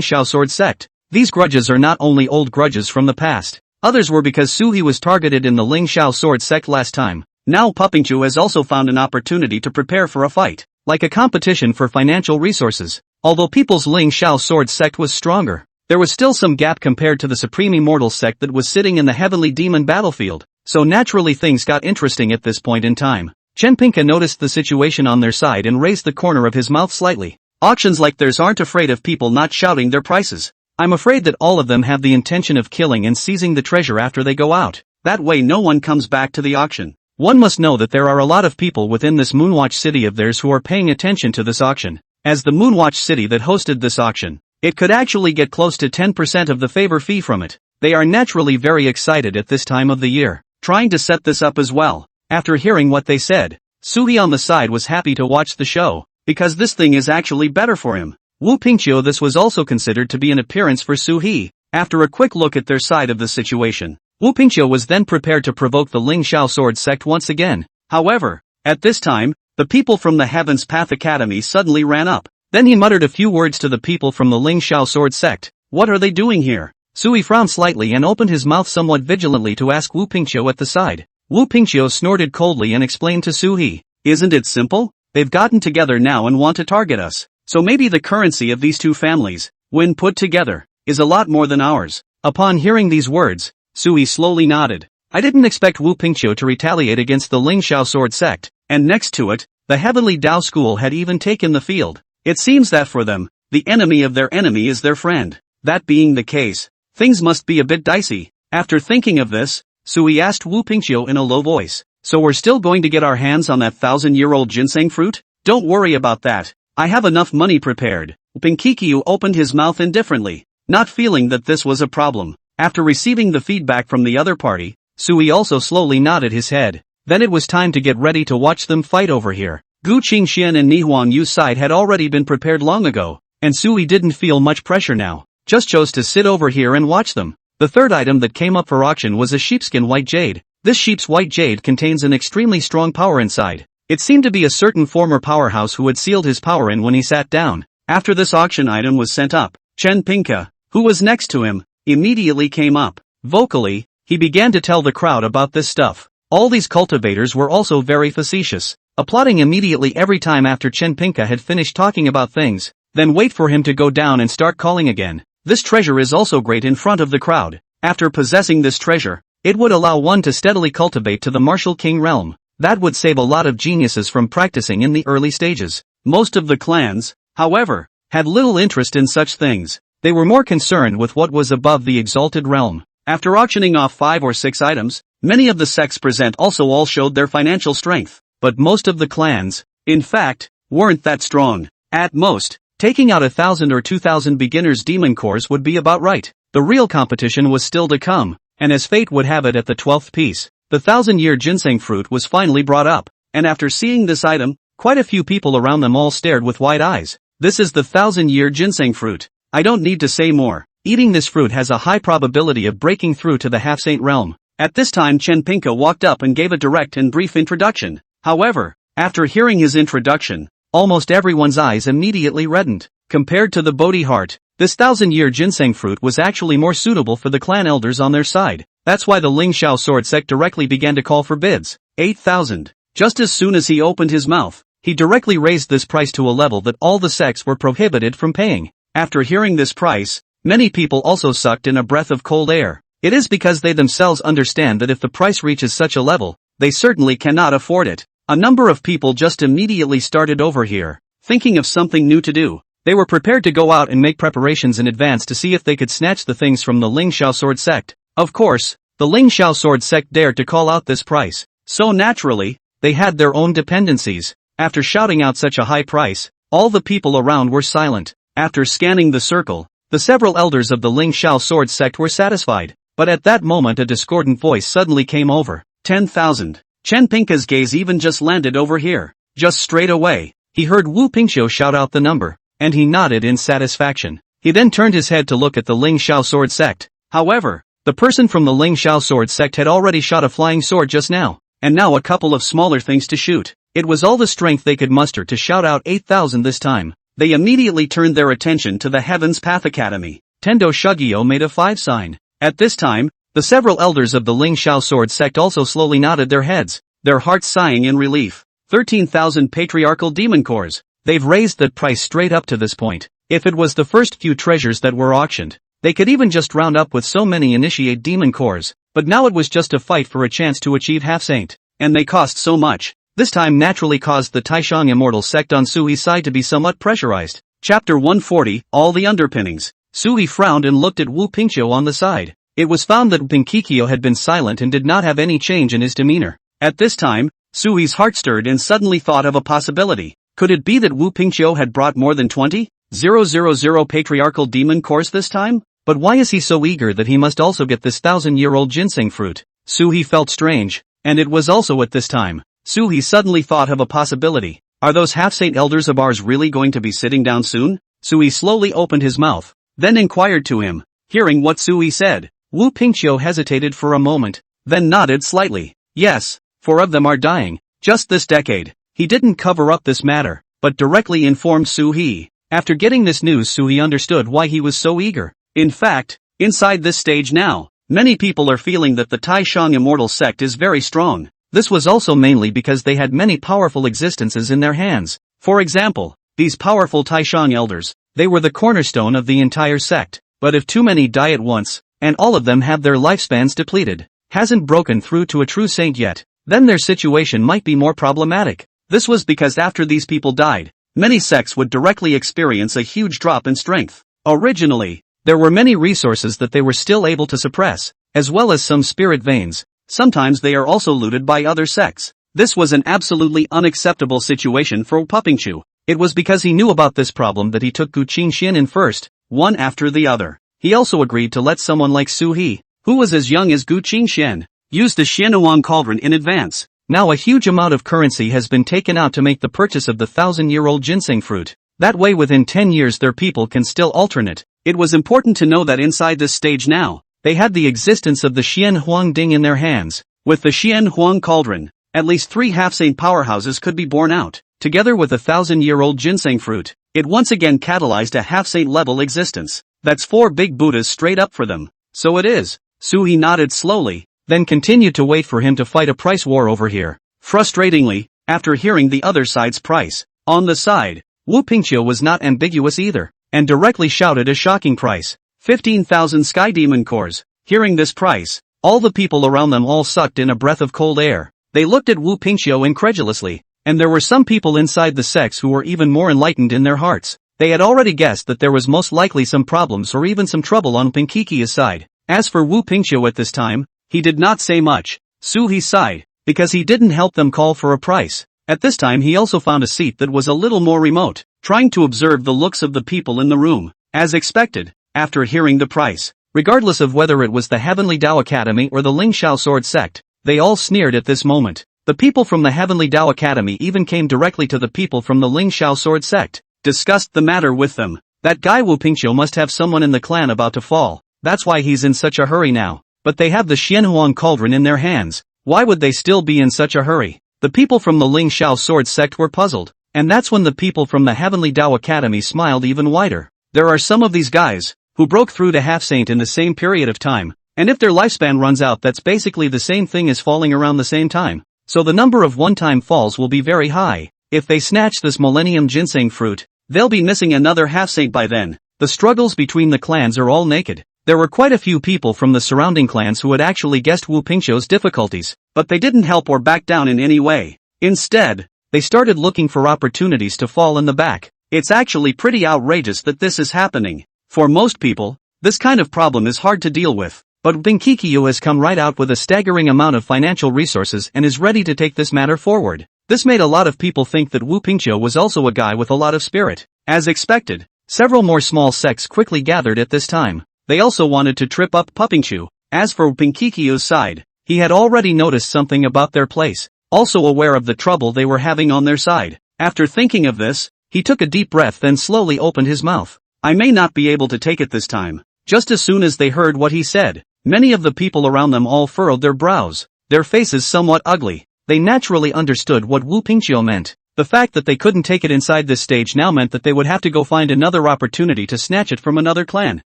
Xiao sword sect. These grudges are not only old grudges from the past. Others were because Suhi was targeted in the Ling Xiao sword sect last time. Now Pingqiu has also found an opportunity to prepare for a fight, like a competition for financial resources. Although people's Ling Xiao sword sect was stronger, there was still some gap compared to the supreme immortal sect that was sitting in the heavenly demon battlefield. So naturally things got interesting at this point in time. Chen Pinka noticed the situation on their side and raised the corner of his mouth slightly. Auctions like theirs aren't afraid of people not shouting their prices. I'm afraid that all of them have the intention of killing and seizing the treasure after they go out. That way no one comes back to the auction. One must know that there are a lot of people within this Moonwatch city of theirs who are paying attention to this auction. As the Moonwatch city that hosted this auction, it could actually get close to 10% of the favor fee from it. They are naturally very excited at this time of the year, trying to set this up as well. After hearing what they said, Suhi on the side was happy to watch the show, because this thing is actually better for him. Wu Pingqiu, this was also considered to be an appearance for Suhi. After a quick look at their side of the situation, Wu Pingqiu was then prepared to provoke the Ling Xiao sword sect once again. However, at this time, the people from the Heaven's Path Academy suddenly ran up. Then he muttered a few words to the people from the Ling Xiao sword sect. What are they doing here? Suhi frowned slightly and opened his mouth somewhat vigilantly to ask Wu Pingqiu at the side. Wu Pingqiu snorted coldly and explained to Suhi, isn't it simple? They've gotten together now and want to target us. So maybe the currency of these two families, when put together, is a lot more than ours. Upon hearing these words, Suhi slowly nodded. I didn't expect Wu Pingqiu to retaliate against the Ling Xiao sword sect, and next to it, the Heavenly Dao School had even taken the field. It seems that for them, the enemy of their enemy is their friend. That being the case, things must be a bit dicey. After thinking of this, Suhi asked Wu Pingqiu in a low voice, so we're still going to get our hands on that 1,000-year-old ginseng fruit? Don't worry about that. I have enough money prepared. Pingqiu opened his mouth indifferently, not feeling that this was a problem. After receiving the feedback from the other party, Suhi also slowly nodded his head. Then it was time to get ready to watch them fight over here. Gu Qingxian and Nihuang Yu's side had already been prepared long ago, and Suhi didn't feel much pressure now, just chose to sit over here and watch them. The third item that came up for auction was a sheepskin white jade. This sheep's white jade contains an extremely strong power inside. It seemed to be a certain former powerhouse who had sealed his power in when he sat down. After this auction item was sent up, Chen Pinka, who was next to him, immediately came up. Vocally, he began to tell the crowd about this stuff. All these cultivators were also very facetious, applauding immediately every time after Chenpinka had finished talking about things, then wait for him to go down and start calling again. This treasure is also great in front of the crowd. After possessing this treasure, it would allow one to steadily cultivate to the martial king realm. That would save a lot of geniuses from practicing in the early stages. Most of the clans, however, had little interest in such things. They were more concerned with what was above the exalted realm. After auctioning off 5 or 6 items, many of the sects present also all showed their financial strength, but most of the clans, in fact, weren't that strong. At most, taking out 1,000 or 2,000 beginners' demon cores would be about right. The real competition was still to come, and as fate would have it at the 12th piece, the 1,000-year ginseng fruit was finally brought up, and after seeing this item, quite a few people around them all stared with wide eyes. This is the 1,000-year ginseng fruit. I don't need to say more. Eating this fruit has a high probability of breaking through to the half-saint realm. At this time Chenpinka walked up and gave a direct and brief introduction. However, after hearing his introduction, almost everyone's eyes immediately reddened. Compared to the Bodhi heart, this 1,000-year ginseng fruit was actually more suitable for the clan elders on their side. That's why the Ling Xiao sword sect directly began to call for bids. 8,000. Just as soon as he opened his mouth, he directly raised this price to a level that all the sects were prohibited from paying. After hearing this price, many people also sucked in a breath of cold air. It is because they themselves understand that if the price reaches such a level, they certainly cannot afford it. A number of people just immediately started over here, thinking of something new to do. They were prepared to go out and make preparations in advance to see if they could snatch the things from the Ling Xiao sword sect. Of course, the Ling Xiao sword sect dared to call out this price, so naturally, they had their own dependencies. After shouting out such a high price, all the people around were silent. After scanning the circle, the several elders of the Ling Xiao sword sect were satisfied, but at that moment a discordant voice suddenly came over. 10,000. Chenpinka's gaze even just landed over here. Just straight away, he heard Wu Pingqiu shout out the number, and he nodded in satisfaction. He then turned his head to look at the Ling Xiao sword sect. However, the person from the Ling Xiao sword sect had already shot a flying sword just now, and now a couple of smaller things to shoot. It was all the strength they could muster to shout out 8,000 this time. They immediately turned their attention to the Heaven's Path Academy. Tendo Shugyo made a 5 sign. At this time, the several elders of the Ling Xiao sword sect also slowly nodded their heads, their hearts sighing in relief. 13,000 patriarchal demon cores. They've raised that price straight up to this point. If it was the first few treasures that were auctioned, they could even just round up with so many initiate demon cores, but now it was just a fight for a chance to achieve half-saint, and they cost so much. This time naturally caused the Taishang immortal sect on Sui's side to be somewhat pressurized. Chapter 140, All the Underpinnings. Sui frowned and looked at Wu Pingqiu on the side. It was found that Pingqiu had been silent and did not have any change in his demeanor. At this time, Sui's heart stirred and suddenly thought of a possibility. Could it be that Wu Pingqiu had brought more than 20,000 patriarchal demon cores this time? But why is he so eager that he must also get this 1,000-year-old ginseng fruit? Sui felt strange, and it was also at this time Sui suddenly thought of a possibility. Are those half-saint elders of ours really going to be sitting down soon? Sui slowly opened his mouth, then inquired to him. Hearing what Sui said, Wu Pingqiu hesitated for a moment, then nodded slightly. Yes, 4 of them are dying, just this decade. He didn't cover up this matter, but directly informed Sui. After getting this news, Sui understood why he was so eager. In fact, inside this stage now, many people are feeling that the Taishang immortal sect is very strong. This was also mainly because they had many powerful existences in their hands. For example, these powerful Taishang elders, they were the cornerstone of the entire sect. But if too many die at once, and all of them have their lifespans depleted, hasn't broken through to a true saint yet, then their situation might be more problematic. This was because after these people died, many sects would directly experience a huge drop in strength. Originally, there were many resources that they were still able to suppress, as well as some spirit veins. Sometimes they are also looted by other sects. This was an absolutely unacceptable situation for Wu Pingqiu. It was because he knew about this problem that he took Gu Qingxian in first, one after the other. He also agreed to let someone like Sui, who was as young as Gu Qingxian, use the Xianhuang cauldron in advance. Now a huge amount of currency has been taken out to make the purchase of the 1,000-year-old ginseng fruit. That way within 10 years their people can still alternate. It was important to know that inside this stage now, they had the existence of the Xianhuang Ding in their hands. With the Xianhuang cauldron, at least 3 half-saint powerhouses could be born out. Together with a 1,000-year-old ginseng fruit, it once again catalyzed a half-saint level existence. That's 4 big Buddhas straight up for them. So it is. Suhi nodded slowly, then continued to wait for him to fight a price war over here. Frustratingly, after hearing the other side's price, on the side, Wu Pingqiu was not ambiguous either, and directly shouted a shocking price. 15,000 sky demon cores. Hearing this price, all the people around them all sucked in a breath of cold air. They looked at Wu Pingqiu incredulously, and there were some people inside the sects who were even more enlightened in their hearts. They had already guessed that there was most likely some problems or even some trouble on Pinkikia's side. As for Wu Pingqiu at this time, he did not say much. Suhi sighed, because he didn't help them call for a price. At this time he also found a seat that was a little more remote, trying to observe the looks of the people in the room. As expected, after hearing the price, regardless of whether it was the Heavenly Dao Academy or the Lingxiao Sword Sect, they all sneered at this moment. The people from the Heavenly Dao Academy even came directly to the people from the Lingxiao Sword Sect, discussed the matter with them. That guy Wu Pingqiu must have someone in the clan about to fall, that's why he's in such a hurry now. But they have the Xianhuang cauldron in their hands, why would they still be in such a hurry? The people from the Lingxiao Sword Sect were puzzled, and that's when the people from the Heavenly Dao Academy smiled even wider. There are some of these guys who broke through to half-saint in the same period of time, and if their lifespan runs out that's basically the same thing as falling around the same time. So the number of one-time falls will be very high. If they snatch this Millennium Ginseng fruit, they'll be missing another half-saint by then. The struggles between the clans are all naked. There were quite a few people from the surrounding clans who had actually guessed Wu Pingqiu's difficulties, but they didn't help or back down in any way. Instead, they started looking for opportunities to fall in the back. It's actually pretty outrageous that this is happening. For most people, this kind of problem is hard to deal with, but Pinkikiu has come right out with a staggering amount of financial resources and is ready to take this matter forward. This made a lot of people think that Wu Pingqiu was also a guy with a lot of spirit. As expected, several more small sects quickly gathered at this time. They also wanted to trip up Pupingqiu. As for Pinkikiu's side, he had already noticed something about their place, also aware of the trouble they were having on their side. After thinking of this, he took a deep breath then slowly opened his mouth. I may not be able to take it this time. Just as soon as they heard what he said, many of the people around them all furrowed their brows, their faces somewhat ugly. They naturally understood what Wu Pingqiu meant. The fact that they couldn't take it inside this stage now meant that they would have to go find another opportunity to snatch it from another clan.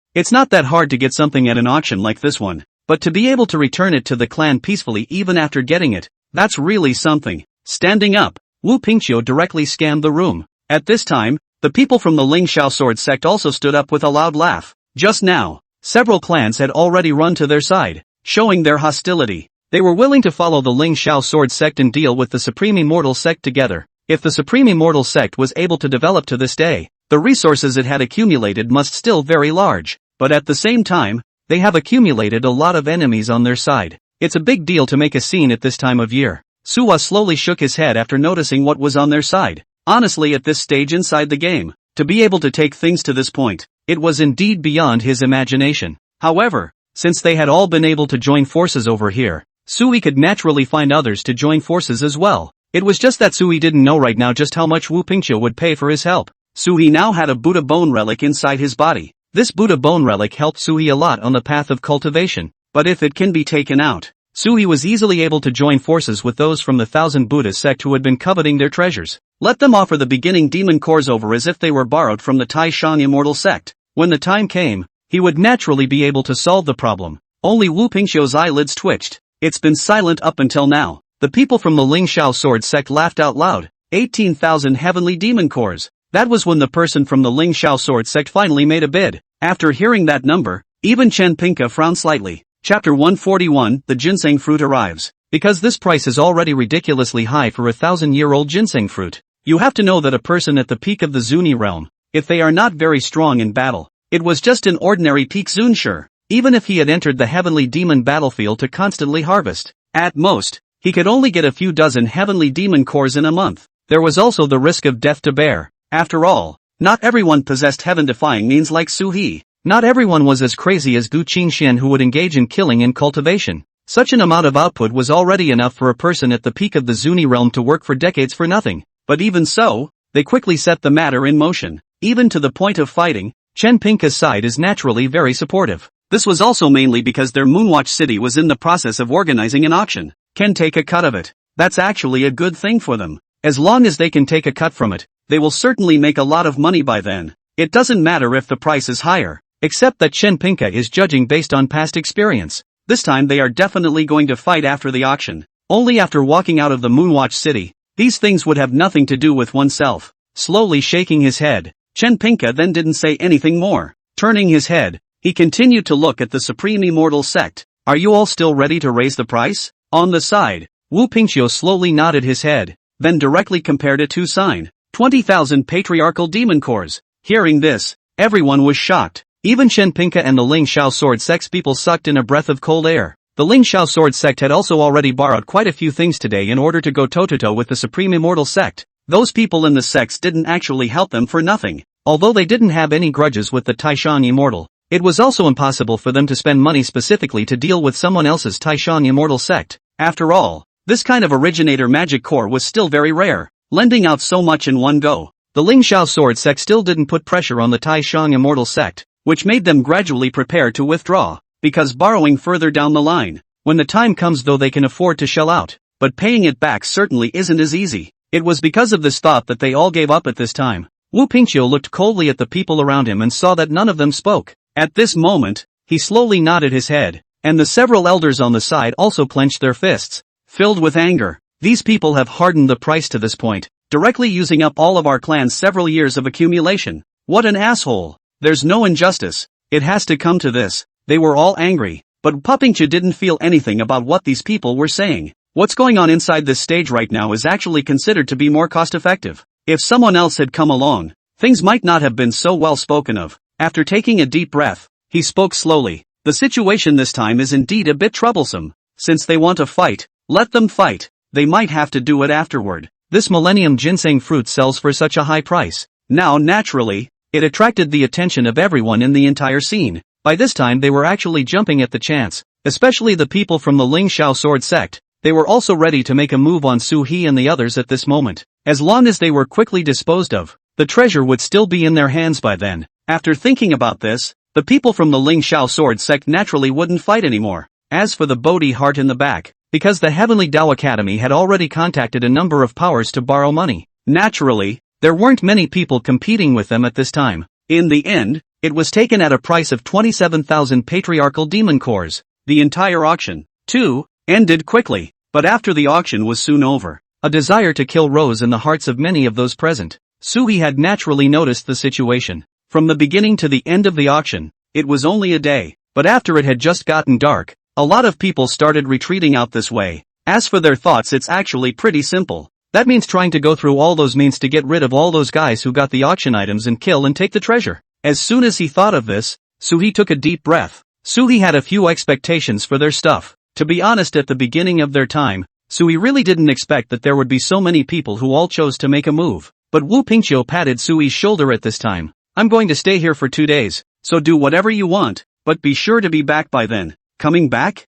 It's not that hard to get something at an auction like this one, but to be able to return it to the clan peacefully even after getting it, that's really something. Standing up, Wu Pingqiu directly scanned the room. At this time, the people from the Lingxiao Sword Sect also stood up with a loud laugh. Just now, several clans had already run to their side, showing their hostility. They were willing to follow the Lingxiao Sword Sect and deal with the Supreme Immortal Sect together. If the Supreme Immortal Sect was able to develop to this day, the resources it had accumulated must still very large. But at the same time, they have accumulated a lot of enemies on their side. It's a big deal to make a scene at this time of year. Suwa slowly shook his head after noticing what was on their side. Honestly, at this stage inside the game, to be able to take things to this point, it was indeed beyond his imagination. However, since they had all been able to join forces over here, Sui could naturally find others to join forces as well. It was just that Sui didn't know right now just how much Wu Pingqiu would pay for his help. Sui now had a Buddha bone relic inside his body. This Buddha bone relic helped Sui a lot on the path of cultivation, but if it can be taken out, Sui was easily able to join forces with those from the 1000 Buddha sect who had been coveting their treasures. Let them offer the beginning demon cores over as if they were borrowed from the Taishan Immortal sect. When the time came, he would naturally be able to solve the problem. Only Wu Pingqiu's eyelids twitched. It's been silent up until now. The people from the Lingxiao Sword sect laughed out loud. 18,000 heavenly demon cores. That was when the person from the Lingxiao Sword sect finally made a bid. After hearing that number, even Chen Pinka frowned slightly. Chapter 141, The Ginseng Fruit Arrives. Because this price is already ridiculously high for a 1000-year-old ginseng fruit. You have to know that a person at the peak of the Zuni realm, if they are not very strong in battle, it was just an ordinary peak Zunshur. Even if he had entered the heavenly demon battlefield to constantly harvest, at most, he could only get a few dozen heavenly demon cores in a month. There was also the risk of death to bear. After all, not everyone possessed heaven-defying means like Su He. Not everyone was as crazy as Gu Qingxian who would engage in killing and cultivation. Such an amount of output was already enough for a person at the peak of the Zuni realm to work for decades for nothing. But even so, they quickly set the matter in motion. Even to the point of fighting, Chen Pinka's side is naturally very supportive. This was also mainly because their Moonwatch city was in the process of organizing an auction. Can take a cut of it. That's actually a good thing for them. As long as they can take a cut from it, they will certainly make a lot of money by then. It doesn't matter if the price is higher. Except that Chen Pinka is judging based on past experience. This time they are definitely going to fight after the auction. Only after walking out of the Moonwatch City. These things would have nothing to do with oneself. Slowly shaking his head, Chen Pinka then didn't say anything more. Turning his head, he continued to look at the Supreme Immortal Sect. Are you all still ready to raise the price? On the side, Wu Pingqiu slowly nodded his head, then directly compared it to sign 20,000 patriarchal demon cores. Hearing this, everyone was shocked. Even Chen Pinka and the Ling Shao Sword Sect's people sucked in a breath of cold air. The Ling Shao Sword Sect had also already borrowed quite a few things today in order to go toe-to-toe with the Supreme Immortal Sect. Those people in the sects didn't actually help them for nothing. Although they didn't have any grudges with the Taishan Immortal, it was also impossible for them to spend money specifically to deal with someone else's Taishan Immortal Sect. After all, this kind of originator magic core was still very rare, lending out so much in one go. The Ling Shao Sword Sect still didn't put pressure on the Taishan Immortal Sect, which made them gradually prepare to withdraw, because borrowing further down the line, when the time comes though they can afford to shell out, but paying it back certainly isn't as easy. It was because of this thought that they all gave up at this time. Wu Pingqiu looked coldly at the people around him and saw that none of them spoke. At this moment, he slowly nodded his head, and the several elders on the side also clenched their fists, filled with anger. These people have hardened the price to this point, directly using up all of our clan's several years of accumulation. What an asshole. There's no injustice. It has to come to this. They were all angry, but Pupingcha didn't feel anything about what these people were saying. What's going on inside this stage right now is actually considered to be more cost-effective. If someone else had come along, things might not have been so well spoken of. After taking a deep breath, he spoke slowly. The situation this time is indeed a bit troublesome. Since they want to fight, let them fight. They might have to do it afterward. This Millennium Ginseng fruit sells for such a high price. Now naturally, it attracted the attention of everyone in the entire scene. By this time they were actually jumping at the chance, especially the people from the Ling Shao Sword Sect. They were also ready to make a move on Su He and the others at this moment. As long as they were quickly disposed of, the treasure would still be in their hands by then. After thinking about this, the people from the Ling Shao Sword Sect naturally wouldn't fight anymore. As for the Bodhi heart in the back, because the Heavenly Dao Academy had already contacted a number of powers to borrow money, naturally, there weren't many people competing with them at this time. In the end, it was taken at a price of 27,000 patriarchal demon cores. The entire auction, too, ended quickly, but after the auction was soon over, a desire to kill rose in the hearts of many of those present. Sui had naturally noticed the situation. From the beginning to the end of the auction, it was only a day, but after it had just gotten dark, a lot of people started retreating out this way. As for their thoughts, it's actually pretty simple. That means trying to go through all those means to get rid of all those guys who got the auction items and kill and take the treasure. As soon as he thought of this, Sui took a deep breath. Sui had a few expectations for their stuff. To be honest, at the beginning of their time, Sui really didn't expect that there would be so many people who all chose to make a move. But Wu Pingqiu patted Sui's shoulder at this time. I'm going to stay here for 2 days, so do whatever you want, but be sure to be back by then. Coming back?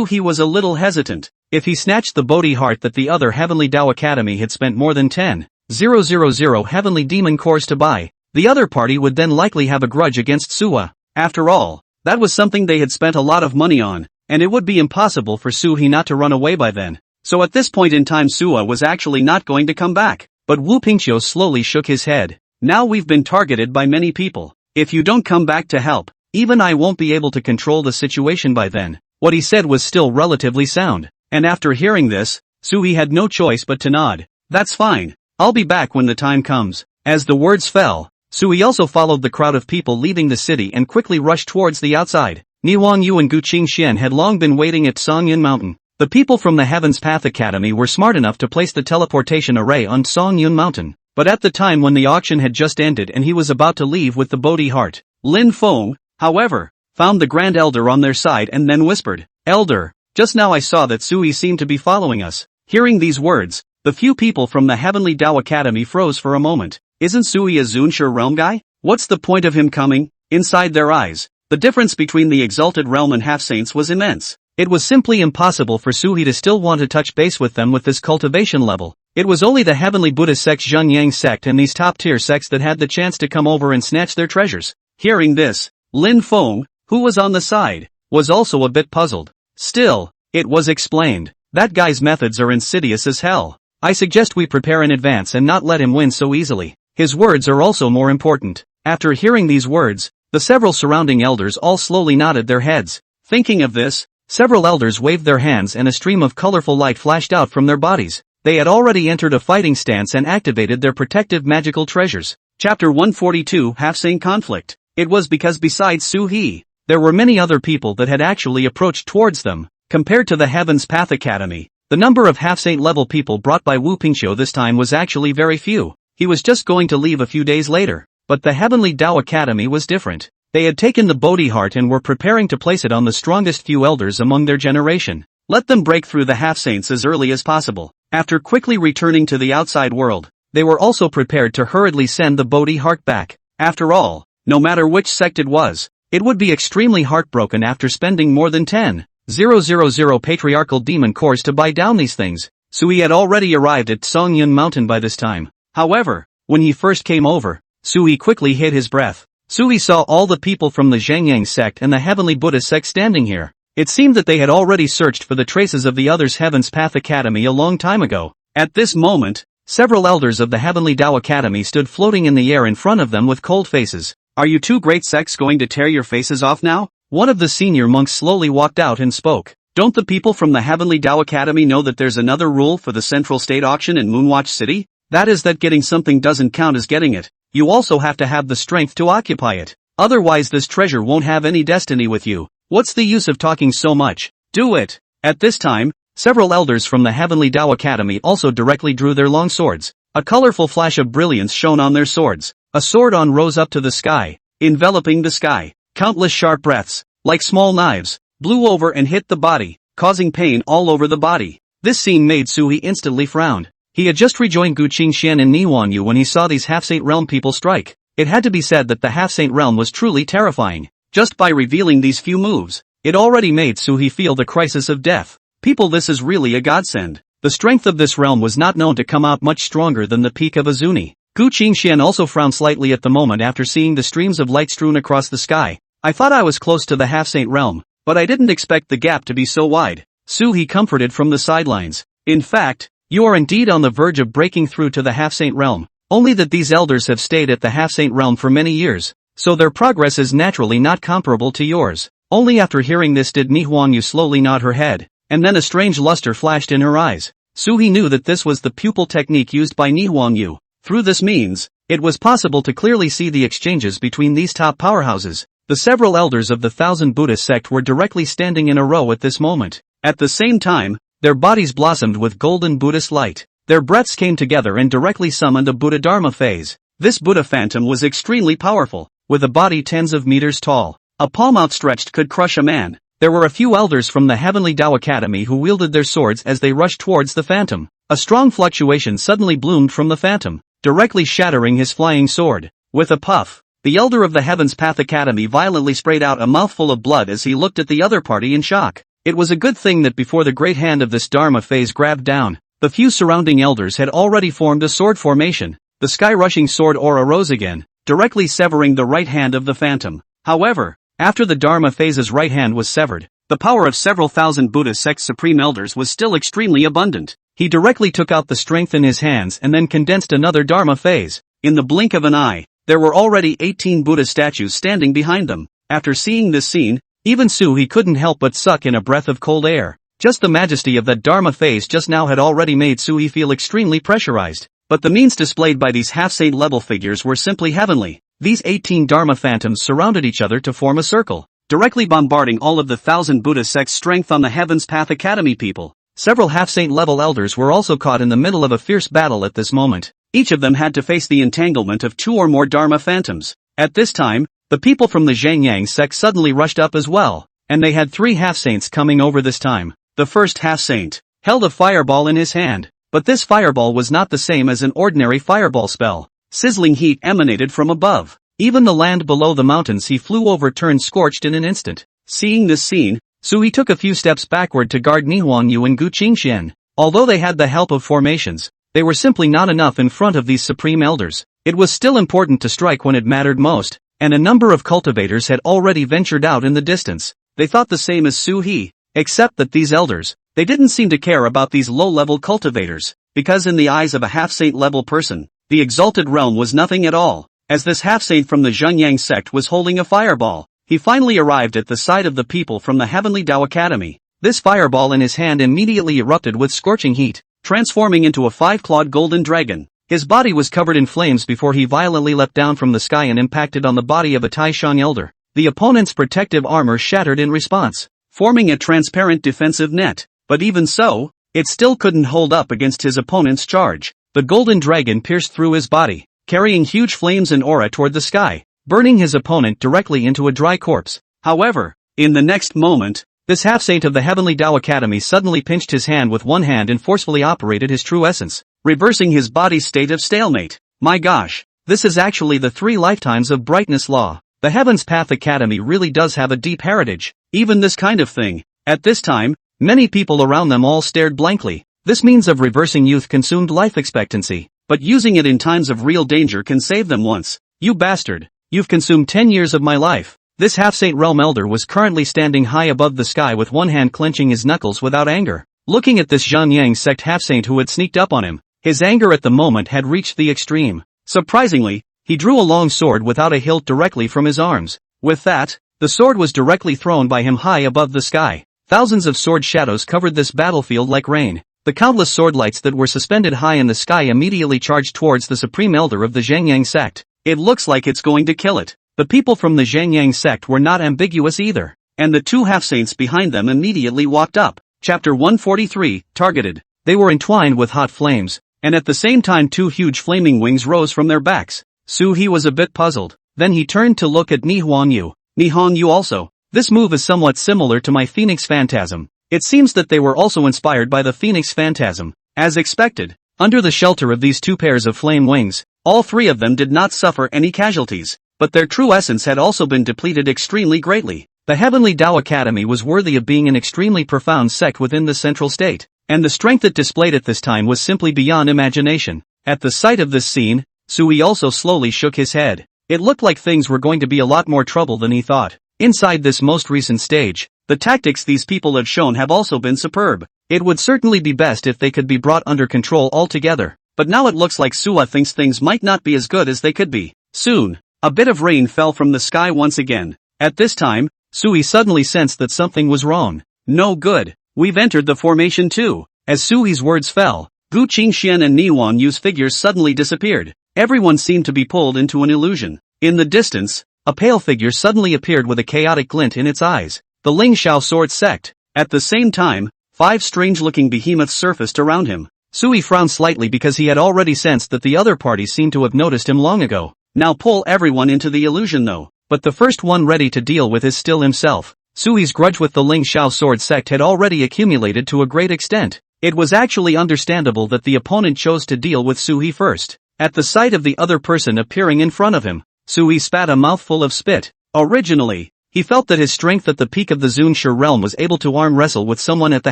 He was a little hesitant. If he snatched the Bodhi heart that the other Heavenly Dao Academy had spent more than 10,000 Heavenly Demon cores to buy, the other party would then likely have a grudge against Suwa. After all, that was something they had spent a lot of money on, and it would be impossible for Suhi not to run away by then. So at this point in time Suwa was actually not going to come back. But Wu Pingqiu slowly shook his head. Now we've been targeted by many people. If you don't come back to help, even I won't be able to control the situation by then. What he said was still relatively sound. And after hearing this, Sui had no choice but to nod. That's fine. I'll be back when the time comes. As the words fell, Sui also followed the crowd of people leaving the city and quickly rushed towards the outside. Ni Wangyu and Gu Qingxian had long been waiting at Songyan Mountain. The people from the Heaven's Path Academy were smart enough to place the teleportation array on Songyun Mountain. But at the time when the auction had just ended and he was about to leave with the Bodhi heart, Lin Feng, however, found the Grand Elder on their side and then whispered, "Elder, just now I saw that Sui seemed to be following us." Hearing these words, the few people from the Heavenly Dao Academy froze for a moment. Isn't Sui a Zunsha realm guy? What's the point of him coming? Inside their eyes, the difference between the Exalted Realm and Half-Saints was immense. It was simply impossible for Sui to still want to touch base with them with this cultivation level. It was only the Heavenly Buddhist sect, Zhenyang sect and these top-tier sects that had the chance to come over and snatch their treasures. Hearing this, Lin Feng, who was on the side, was also a bit puzzled. Still, it was explained. That guy's methods are insidious as hell. I suggest we prepare in advance and not let him win so easily. His words are also more important. After hearing these words, The several surrounding elders all slowly nodded their heads. Thinking of this, several elders waved their hands and a stream of colorful light flashed out from their bodies. They had already entered a fighting stance and activated their protective magical treasures. Chapter 142 Half-Saint Conflict. It was because besides Su He, there were many other people that had actually approached towards them. Compared to the Heaven's Path Academy, the number of half-saint level people brought by Wu Pingqiu this time was actually very few. He was just going to leave a few days later. But the Heavenly Dao Academy was different. They had taken the Bodhi heart and were preparing to place it on the strongest few elders among their generation. Let them break through the half-saints as early as possible. After quickly returning to the outside world, they were also prepared to hurriedly send the Bodhi heart back. After all, no matter which sect it was, it would be extremely heartbroken after spending more than 10,000 patriarchal demon cores to buy down these things. Sui had already arrived at Songyun Mountain by this time. However, when he first came over, Sui quickly hid his breath. Sui saw all the people from the Zhengyang sect and the Heavenly Buddha sect standing here. It seemed that they had already searched for the traces of the others' Heaven's Path Academy a long time ago. At this moment, several elders of the Heavenly Dao Academy stood floating in the air in front of them with cold faces. Are you two great sects going to tear your faces off now? One of the senior monks slowly walked out and spoke. Don't the people from the Heavenly Dao Academy know that there's another rule for the Central State Auction in Moonwatch City? That is that getting something doesn't count as getting it. You also have to have the strength to occupy it. Otherwise this treasure won't have any destiny with you. What's the use of talking so much? Do it. At this time, several elders from the Heavenly Dao Academy also directly drew their long swords. A colorful flash of brilliance shone on their swords. A sword-on rose up to the sky, enveloping the sky. Countless sharp breaths, like small knives, blew over and hit the body, causing pain all over the body. This scene made Sui instantly frown. He had just rejoined Gu Qingxian and Nihuangyu when he saw these half-saint realm people strike. It had to be said that the half-saint realm was truly terrifying. Just by revealing these few moves, it already made Sui feel the crisis of death. People, this is really a godsend. The strength of this realm was not known to come out much stronger than the peak of Azuni. Gu Qingxian also frowned slightly at the moment after seeing the streams of light strewn across the sky. I thought I was close to the half-saint realm, but I didn't expect the gap to be so wide. He comforted from the sidelines. In fact, you are indeed on the verge of breaking through to the half-saint realm. Only that these elders have stayed at the half-saint realm for many years, so their progress is naturally not comparable to yours. Only after hearing this did Nihuangyu slowly nod her head, and then a strange luster flashed in her eyes. He knew that this was the pupil technique used by Nihuangyu. Through this means, it was possible to clearly see the exchanges between these top powerhouses. The several elders of the Thousand Buddhist sect were directly standing in a row at this moment. At the same time, their bodies blossomed with golden Buddhist light. Their breaths came together and directly summoned a Buddha Dharma phase. This Buddha phantom was extremely powerful, with a body tens of meters tall. A palm outstretched could crush a man. There were a few elders from the Heavenly Dao Academy who wielded their swords as they rushed towards the phantom. A strong fluctuation suddenly bloomed from the phantom, directly shattering his flying sword. With a puff, the elder of the Heaven's Path Academy violently sprayed out a mouthful of blood as he looked at the other party in shock. It was a good thing that before the great hand of this Dharma phase grabbed down, the few surrounding elders had already formed a sword formation. The sky-rushing sword aura rose again, directly severing the right hand of the phantom. However, after the Dharma phase's right hand was severed, the power of several thousand Buddha sect supreme elders was still extremely abundant. He directly took out the strength in his hands and then condensed another Dharma phase. In the blink of an eye, there were already 18 Buddha statues standing behind them. After seeing this scene, even he couldn't help but suck in a breath of cold air. Just the majesty of that Dharma phase just now had already made Sui feel extremely pressurized. But the means displayed by these half-saint level figures were simply heavenly. These 18 Dharma phantoms surrounded each other to form a circle, directly bombarding all of the Thousand Buddha sect's strength on the Heaven's Path Academy people. Several half-saint level elders were also caught in the middle of a fierce battle at this moment. Each of them had to face the entanglement of 2 or more Dharma phantoms. At this time, the people from the Zhengyang sect suddenly rushed up as well, and they had 3 half-saints coming over this time. The first half-saint held a fireball in his hand, but this fireball was not the same as an ordinary fireball spell. Sizzling heat emanated from above. Even the land below the mountains he flew over turned scorched in an instant. Seeing this scene, Sui took a few steps backward to guard Nihuangyu and Gu Qingxian. Although they had the help of formations, they were simply not enough in front of these supreme elders. It was still important to strike when it mattered most, and a number of cultivators had already ventured out in the distance. They thought the same as He, except that these elders, they didn't seem to care about these low-level cultivators, because in the eyes of a half-saint level person, the exalted realm was nothing at all. as this half-saint from the Zhenyang sect was holding a fireball. He finally arrived at the side of the people from the Heavenly Dao Academy. This fireball in his hand immediately erupted with scorching heat, transforming into a 5-clawed golden dragon. His body was covered in flames before he violently leapt down from the sky and impacted on the body of a Taishang elder. The opponent's protective armor shattered in response, forming a transparent defensive net. But even so, it still couldn't hold up against his opponent's charge. The golden dragon pierced through his body, carrying huge flames and aura toward the sky, burning his opponent directly into a dry corpse. However, in the next moment, this half-saint of the Heavenly Dao Academy suddenly pinched his hand with one hand and forcefully operated his true essence, reversing his body's state of stalemate. My gosh, this is actually the 3 lifetimes of brightness law. The Heaven's Path Academy really does have a deep heritage, even this kind of thing. At this time, many people around them all stared blankly. This means of reversing youth consumed life expectancy, but using it in times of real danger can save them once. You bastard, you've consumed 10 years of my life. This half-saint realm elder was currently standing high above the sky with one hand clenching his knuckles without anger. Looking at this Zhenyang sect half-saint who had sneaked up on him, his anger at the moment had reached the extreme. Surprisingly, he drew a long sword without a hilt directly from his arms. With that, the sword was directly thrown by him high above the sky. Thousands of sword shadows covered this battlefield like rain. The countless sword lights that were suspended high in the sky immediately charged towards the supreme elder of the Zhenyang sect. It looks like it's going to kill it. The people from the Zhenyang sect were not ambiguous either, and the 2 half-saints behind them immediately walked up. Chapter 143, Targeted. They were entwined with hot flames, and at the same time 2 huge flaming wings rose from their backs. Su He was a bit puzzled. Then he turned to look at Ni Huangyu. Ni Huangyu also. This move is somewhat similar to my Phoenix Phantasm. It seems that they were also inspired by the Phoenix Phantasm. As expected, under the shelter of these 2 pairs of flame wings, all 3 of them did not suffer any casualties. But their true essence had also been depleted extremely greatly. The Heavenly Dao Academy was worthy of being an extremely profound sect within the central state, and the strength it displayed at this time was simply beyond imagination. At the sight of this scene, Sui also slowly shook his head. It looked like things were going to be a lot more trouble than he thought. Inside this most recent stage, the tactics these people have shown have also been superb. It would certainly be best if they could be brought under control altogether. But now it looks like Sua thinks things might not be as good as they could be. Soon, a bit of rain fell from the sky once again. At this time, Sui suddenly sensed that something was wrong. No good. We've entered the formation too. As Sui's words fell, Gu Qingxian and Ni Huangyu's figures suddenly disappeared. Everyone seemed to be pulled into an illusion. In the distance, a pale figure suddenly appeared with a chaotic glint in its eyes. The Ling Xiao Sword Sect. At the same time, 5 strange-looking behemoths surfaced around him. Sui frowned slightly because he had already sensed that the other parties seemed to have noticed him long ago. Now pull everyone into the illusion though. But the first one ready to deal with is still himself. Sui's grudge with the Ling Xiao Sword Sect had already accumulated to a great extent. It was actually understandable that the opponent chose to deal with Sui first. At the sight of the other person appearing in front of him, Sui spat a mouthful of spit. Originally, he felt that his strength at the peak of the Zunshi realm was able to arm wrestle with someone at the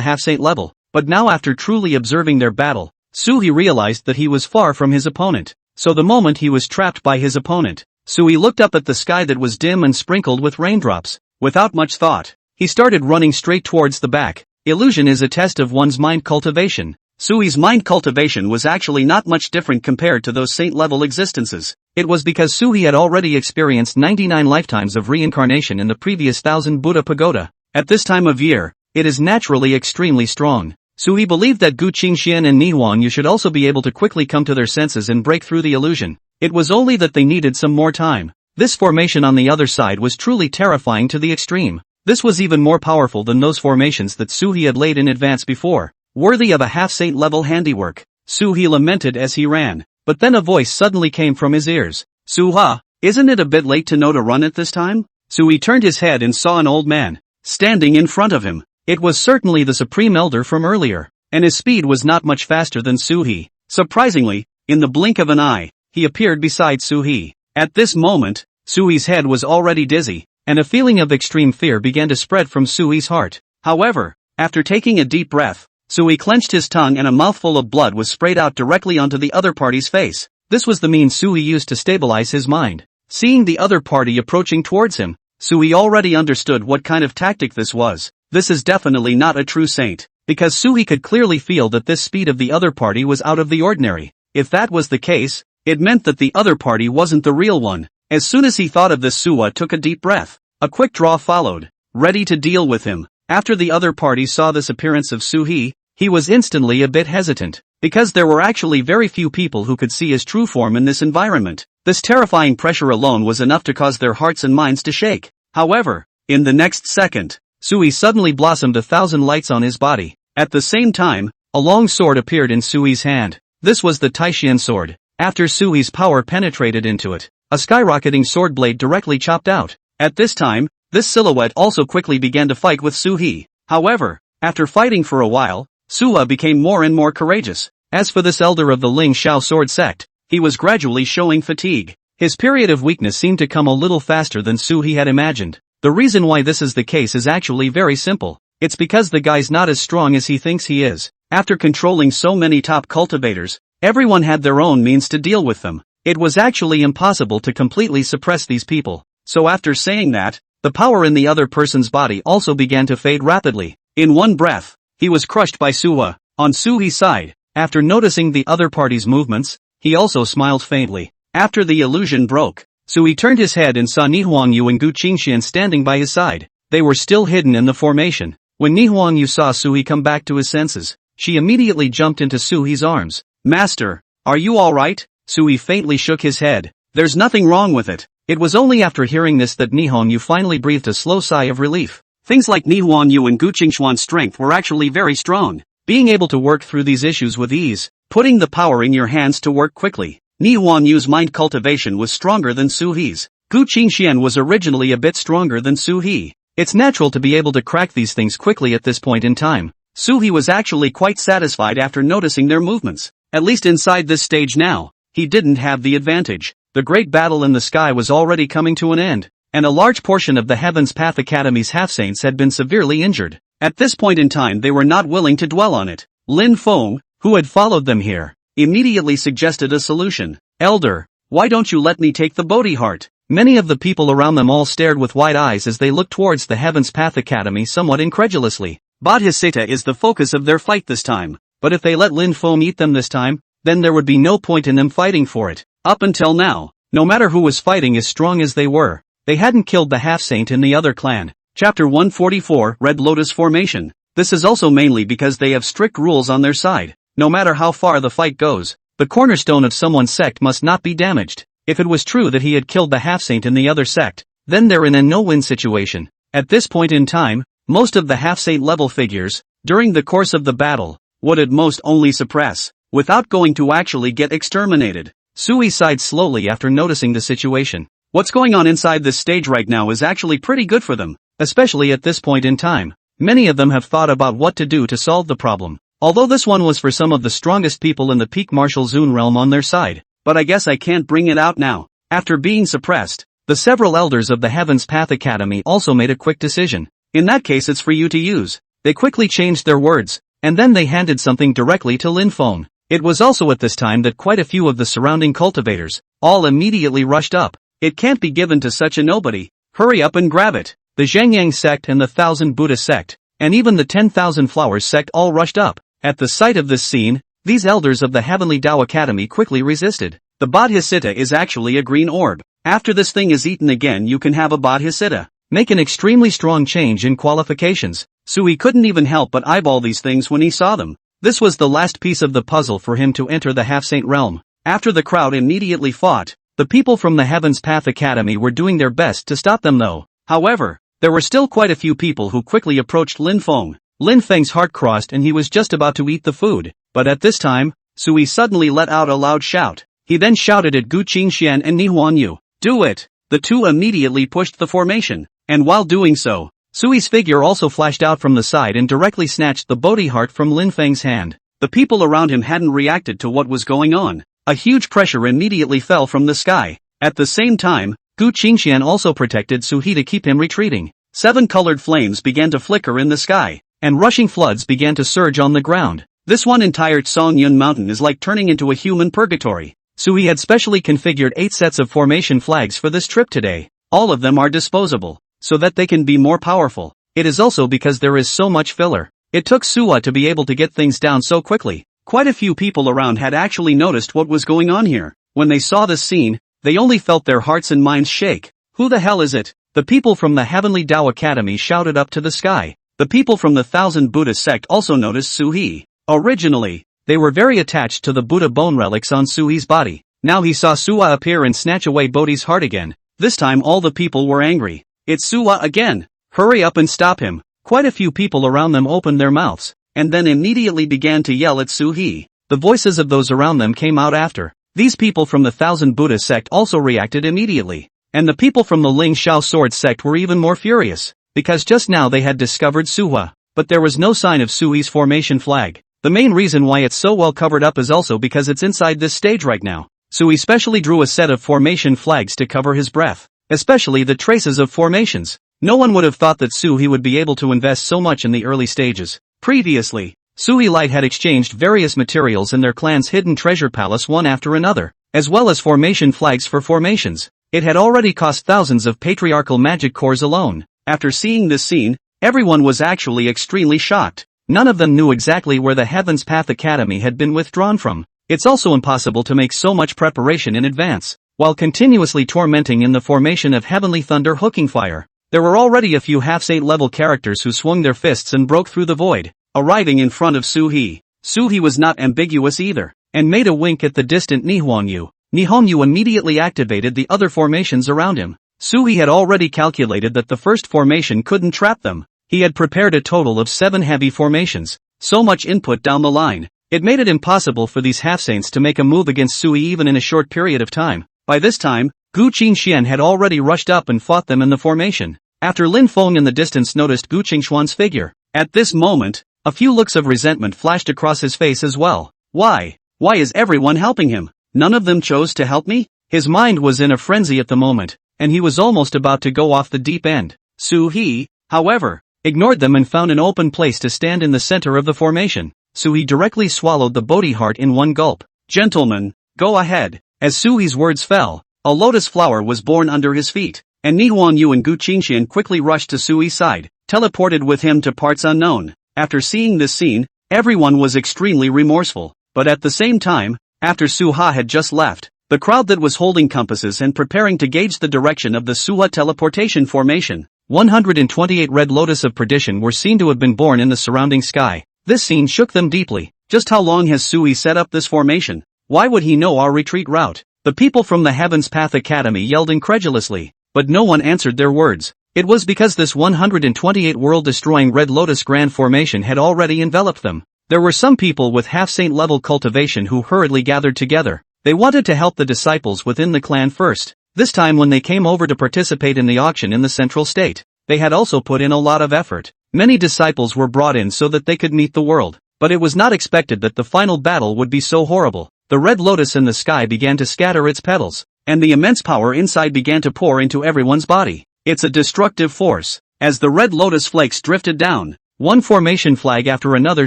half-saint level. But now after truly observing their battle, Sui realized that he was far from his opponent. So the moment he was trapped by his opponent, Sui looked up at the sky that was dim and sprinkled with raindrops. Without much thought, he started running straight towards the back. Illusion is a test of one's mind cultivation. Sui's mind cultivation was actually not much different compared to those saint-level existences. It was because Sui had already experienced 99 lifetimes of reincarnation in the previous 1000 Buddha pagoda. At this time of year, it is naturally extremely strong. Sui believed that Gu Qingxian and Ni Huangyu should also be able to quickly come to their senses and break through the illusion. It was only that they needed some more time. This formation on the other side was truly terrifying to the extreme. This was even more powerful than those formations that Sui had laid in advance before. Worthy of a half-saint level handiwork, Sui lamented as he ran. But then a voice suddenly came from his ears. Suha, isn't it a bit late to know to run at this time? Sui turned his head and saw an old man standing in front of him. It was certainly the Supreme Elder from earlier, and his speed was not much faster than Sui. Surprisingly, in the blink of an eye, he appeared beside Sui. At this moment, Sui's head was already dizzy, and a feeling of extreme fear began to spread from Sui's heart. However, after taking a deep breath, Sui clenched his tongue and a mouthful of blood was sprayed out directly onto the other party's face. This was the means Sui used to stabilize his mind. Seeing the other party approaching towards him, Sui already understood what kind of tactic this was. This is definitely not a true saint, because Sui could clearly feel that this speed of the other party was out of the ordinary. If that was the case, It meant that the other party wasn't the real one. As soon as he thought of this, Suwa took a deep breath. A quick draw followed, ready to deal with him. After the other party saw this appearance of Suhi, he was instantly a bit hesitant, because there were actually very few people who could see his true form in this environment. This terrifying pressure alone was enough to cause their hearts and minds to shake. However, in the next second, Sui suddenly blossomed 1,000 lights on his body. At the same time, a long sword appeared in Sui's hand. This was the Taishian sword. After Sui's power penetrated into it, a skyrocketing sword blade directly chopped out. At this time, this silhouette also quickly began to fight with Suhi. However, after fighting for a while, Suwa became more and more courageous. As for this elder of the Ling Shao sword sect, he was gradually showing fatigue. His period of weakness seemed to come a little faster than Suhi had imagined. The reason why this is the case is actually very simple. It's because the guy's not as strong as he thinks he is. After controlling so many top cultivators, everyone had their own means to deal with them. It was actually impossible to completely suppress these people. So after saying that, the power in the other person's body also began to fade rapidly. In one breath, he was crushed by Suwa. On Suhi's side, after noticing the other party's movements, he also smiled faintly. After the illusion broke, Sui turned his head and saw Nihuangyu and Gu Qingxian standing by his side. They were still hidden in the formation. When Nihuangyu saw Sui come back to his senses, she immediately jumped into Sui's arms. "Master, are you alright?" Sui faintly shook his head. "There's nothing wrong with it." It was only after hearing this that Nihuangyu finally breathed a slow sigh of relief. Things like Nihuangyu and Gu Qingxian's strength were actually very strong. Being able to work through these issues with ease, putting the power in your hands to work quickly. Nihuangyu's mind cultivation was stronger than Suhi's. Gu Qingxian was originally a bit stronger than Suhi. It's natural to be able to crack these things quickly at this point in time. Suhi was actually quite satisfied after noticing their movements. At least inside this stage now, he didn't have the advantage. The great battle in the sky was already coming to an end, and a large portion of the Heaven's Path Academy's half-saints had been severely injured. At this point in time they were not willing to dwell on it. Lin Feng, who had followed them here, immediately suggested a solution. "Elder, why don't you let me take the Bodhi heart?" Many of the people around them all stared with wide eyes as they looked towards the Heaven's Path Academy somewhat incredulously. Bodhisattva is the focus of their fight this time, but if they let Lin Feng eat them this time, then there would be no point in them fighting for it. Up until now, no matter who was fighting as strong as they were, they hadn't killed the half-saint in the other clan. Chapter 144, Red Lotus Formation. This is also mainly because they have strict rules on their side. No matter how far the fight goes, the cornerstone of someone's sect must not be damaged. If it was true that he had killed the half-saint in the other sect, then they're in a no-win situation. At this point in time, most of the half-saint level figures, during the course of the battle, would at most only suppress, without going to actually get exterminated. Sui sighed slowly after noticing the situation. What's going on inside this stage right now is actually pretty good for them, especially at this point in time. Many of them have thought about what to do to solve the problem. Although this one was for some of the strongest people in the peak martial Zun realm on their side. But I guess I can't bring it out now. After being suppressed, the several elders of the Heaven's Path Academy also made a quick decision. In that case it's for you to use. They quickly changed their words, and then they handed something directly to Lin Feng. It was also at this time that quite a few of the surrounding cultivators, all immediately rushed up. "It can't be given to such a nobody. Hurry up and grab it." The Zhengyang sect and the 1,000 Buddha sect, and even the 10,000 Flowers sect all rushed up. At the sight of this scene, these elders of the Heavenly Dao Academy quickly resisted. The Bodhisattva is actually a green orb. After this thing is eaten again you can have a Bodhisattva. Make an extremely strong change in qualifications. Sui couldn't even help but eyeball these things when he saw them. This was the last piece of the puzzle for him to enter the half-saint realm. After the crowd immediately fought, the people from the Heaven's Path Academy were doing their best to stop them though. However, there were still quite a few people who quickly approached Lin Feng. Lin Feng's heart crossed and he was just about to eat the food, but at this time, Sui suddenly let out a loud shout. He then shouted at Gu Qingxian and Nihuangyu, "Do it!" The two immediately pushed the formation, and while doing so, Sui's figure also flashed out from the side and directly snatched the Bodhi heart from Lin Feng's hand. The people around him hadn't reacted to what was going on. A huge pressure immediately fell from the sky. At the same time, Gu Qingxian also protected Suhi to keep him retreating. 7 colored flames began to flicker in the sky, and rushing floods began to surge on the ground. This one entire Songyun mountain is like turning into a human purgatory. Sui had specially configured 8 sets of formation flags for this trip today. All of them are disposable, so that they can be more powerful. It is also because there is so much filler. It took Suwa to be able to get things down so quickly. Quite a few people around had actually noticed what was going on here. When they saw this scene, they only felt their hearts and minds shake. Who the hell is it? The people from the Heavenly Dao Academy shouted up to the sky. The people from the Thousand Buddhist sect also noticed Su-hee. Originally, they were very attached to the Buddha bone relics on Su-hee's body. Now he saw Suwa appear and snatch away Bodhi's heart again. This time all the people were angry. It's Suwa again! Hurry up and stop him! Quite a few people around them opened their mouths, and then immediately began to yell at Su-hee. The voices of those around them came out after. These people from the Thousand Buddhist sect also reacted immediately. And the people from the Ling Shao Sword sect were even more furious, because just now they had discovered Suwa, but there was no sign of Su-hee's formation flag. The main reason why it's so well covered up is also because it's inside this stage right now. Su-hee specially drew a set of formation flags to cover his breath, especially the traces of formations. No one would have thought that Su-hee would be able to invest so much in the early stages. Previously, Su-hee Light had exchanged various materials in their clan's hidden treasure palace one after another, as well as formation flags for formations. It had already cost thousands of patriarchal magic cores alone. After seeing this scene, everyone was actually extremely shocked. None of them knew exactly where the Heaven's Path Academy had been withdrawn from. It's also impossible to make so much preparation in advance, while continuously tormenting in the formation of Heavenly Thunder Hooking Fire. There were already a few half-saint level characters who swung their fists and broke through the void, arriving in front of Su-hee. Su-hee was not ambiguous either, and made a wink at the distant Nihonyu. Nihonyu immediately activated the other formations around him. Su-hee had already calculated that the first formation couldn't trap them. He had prepared a total of 7 heavy formations. So much input down the line. It made it impossible for these half-saints to make a move against Su-hee even in a short period of time. By this time, Gu Qingxian had already rushed up and fought them in the formation. After Lin Feng in the distance noticed Gu Qingxuan's figure. At this moment, a few looks of resentment flashed across his face as well. Why? Why is everyone helping him? None of them chose to help me? His mind was in a frenzy at the moment, and he was almost about to go off the deep end. Su-hee, however, ignored them and found an open place to stand in the center of the formation. Su-hee directly swallowed the Bodhi heart in one gulp. Gentlemen, go ahead. As Su-hee's words fell, a lotus flower was born under his feet, and Nihonyu and Gu Qingxian quickly rushed to Su-hee's side, teleported with him to parts unknown. After seeing this scene, everyone was extremely remorseful, but at the same time, after Su-ha had just left, the crowd that was holding compasses and preparing to gauge the direction of the Suha teleportation formation, 128 red lotus of perdition were seen to have been born in the surrounding sky. This scene shook them deeply. Just how long has Su-hee set up this formation? Why would he know our retreat route? The people from the Heaven's Path Academy yelled incredulously, but no one answered their words. It was because this 128 world-destroying red lotus grand formation had already enveloped them. There were some people with half-saint level cultivation who hurriedly gathered together. They wanted to help the disciples within the clan first. This time when they came over to participate in the auction in the central state, they had also put in a lot of effort. Many disciples were brought in so that they could meet the world, but it was not expected that the final battle would be so horrible. The red lotus in the sky began to scatter its petals, and the immense power inside began to pour into everyone's body. It's a destructive force. As the red lotus flakes drifted down, one formation flag after another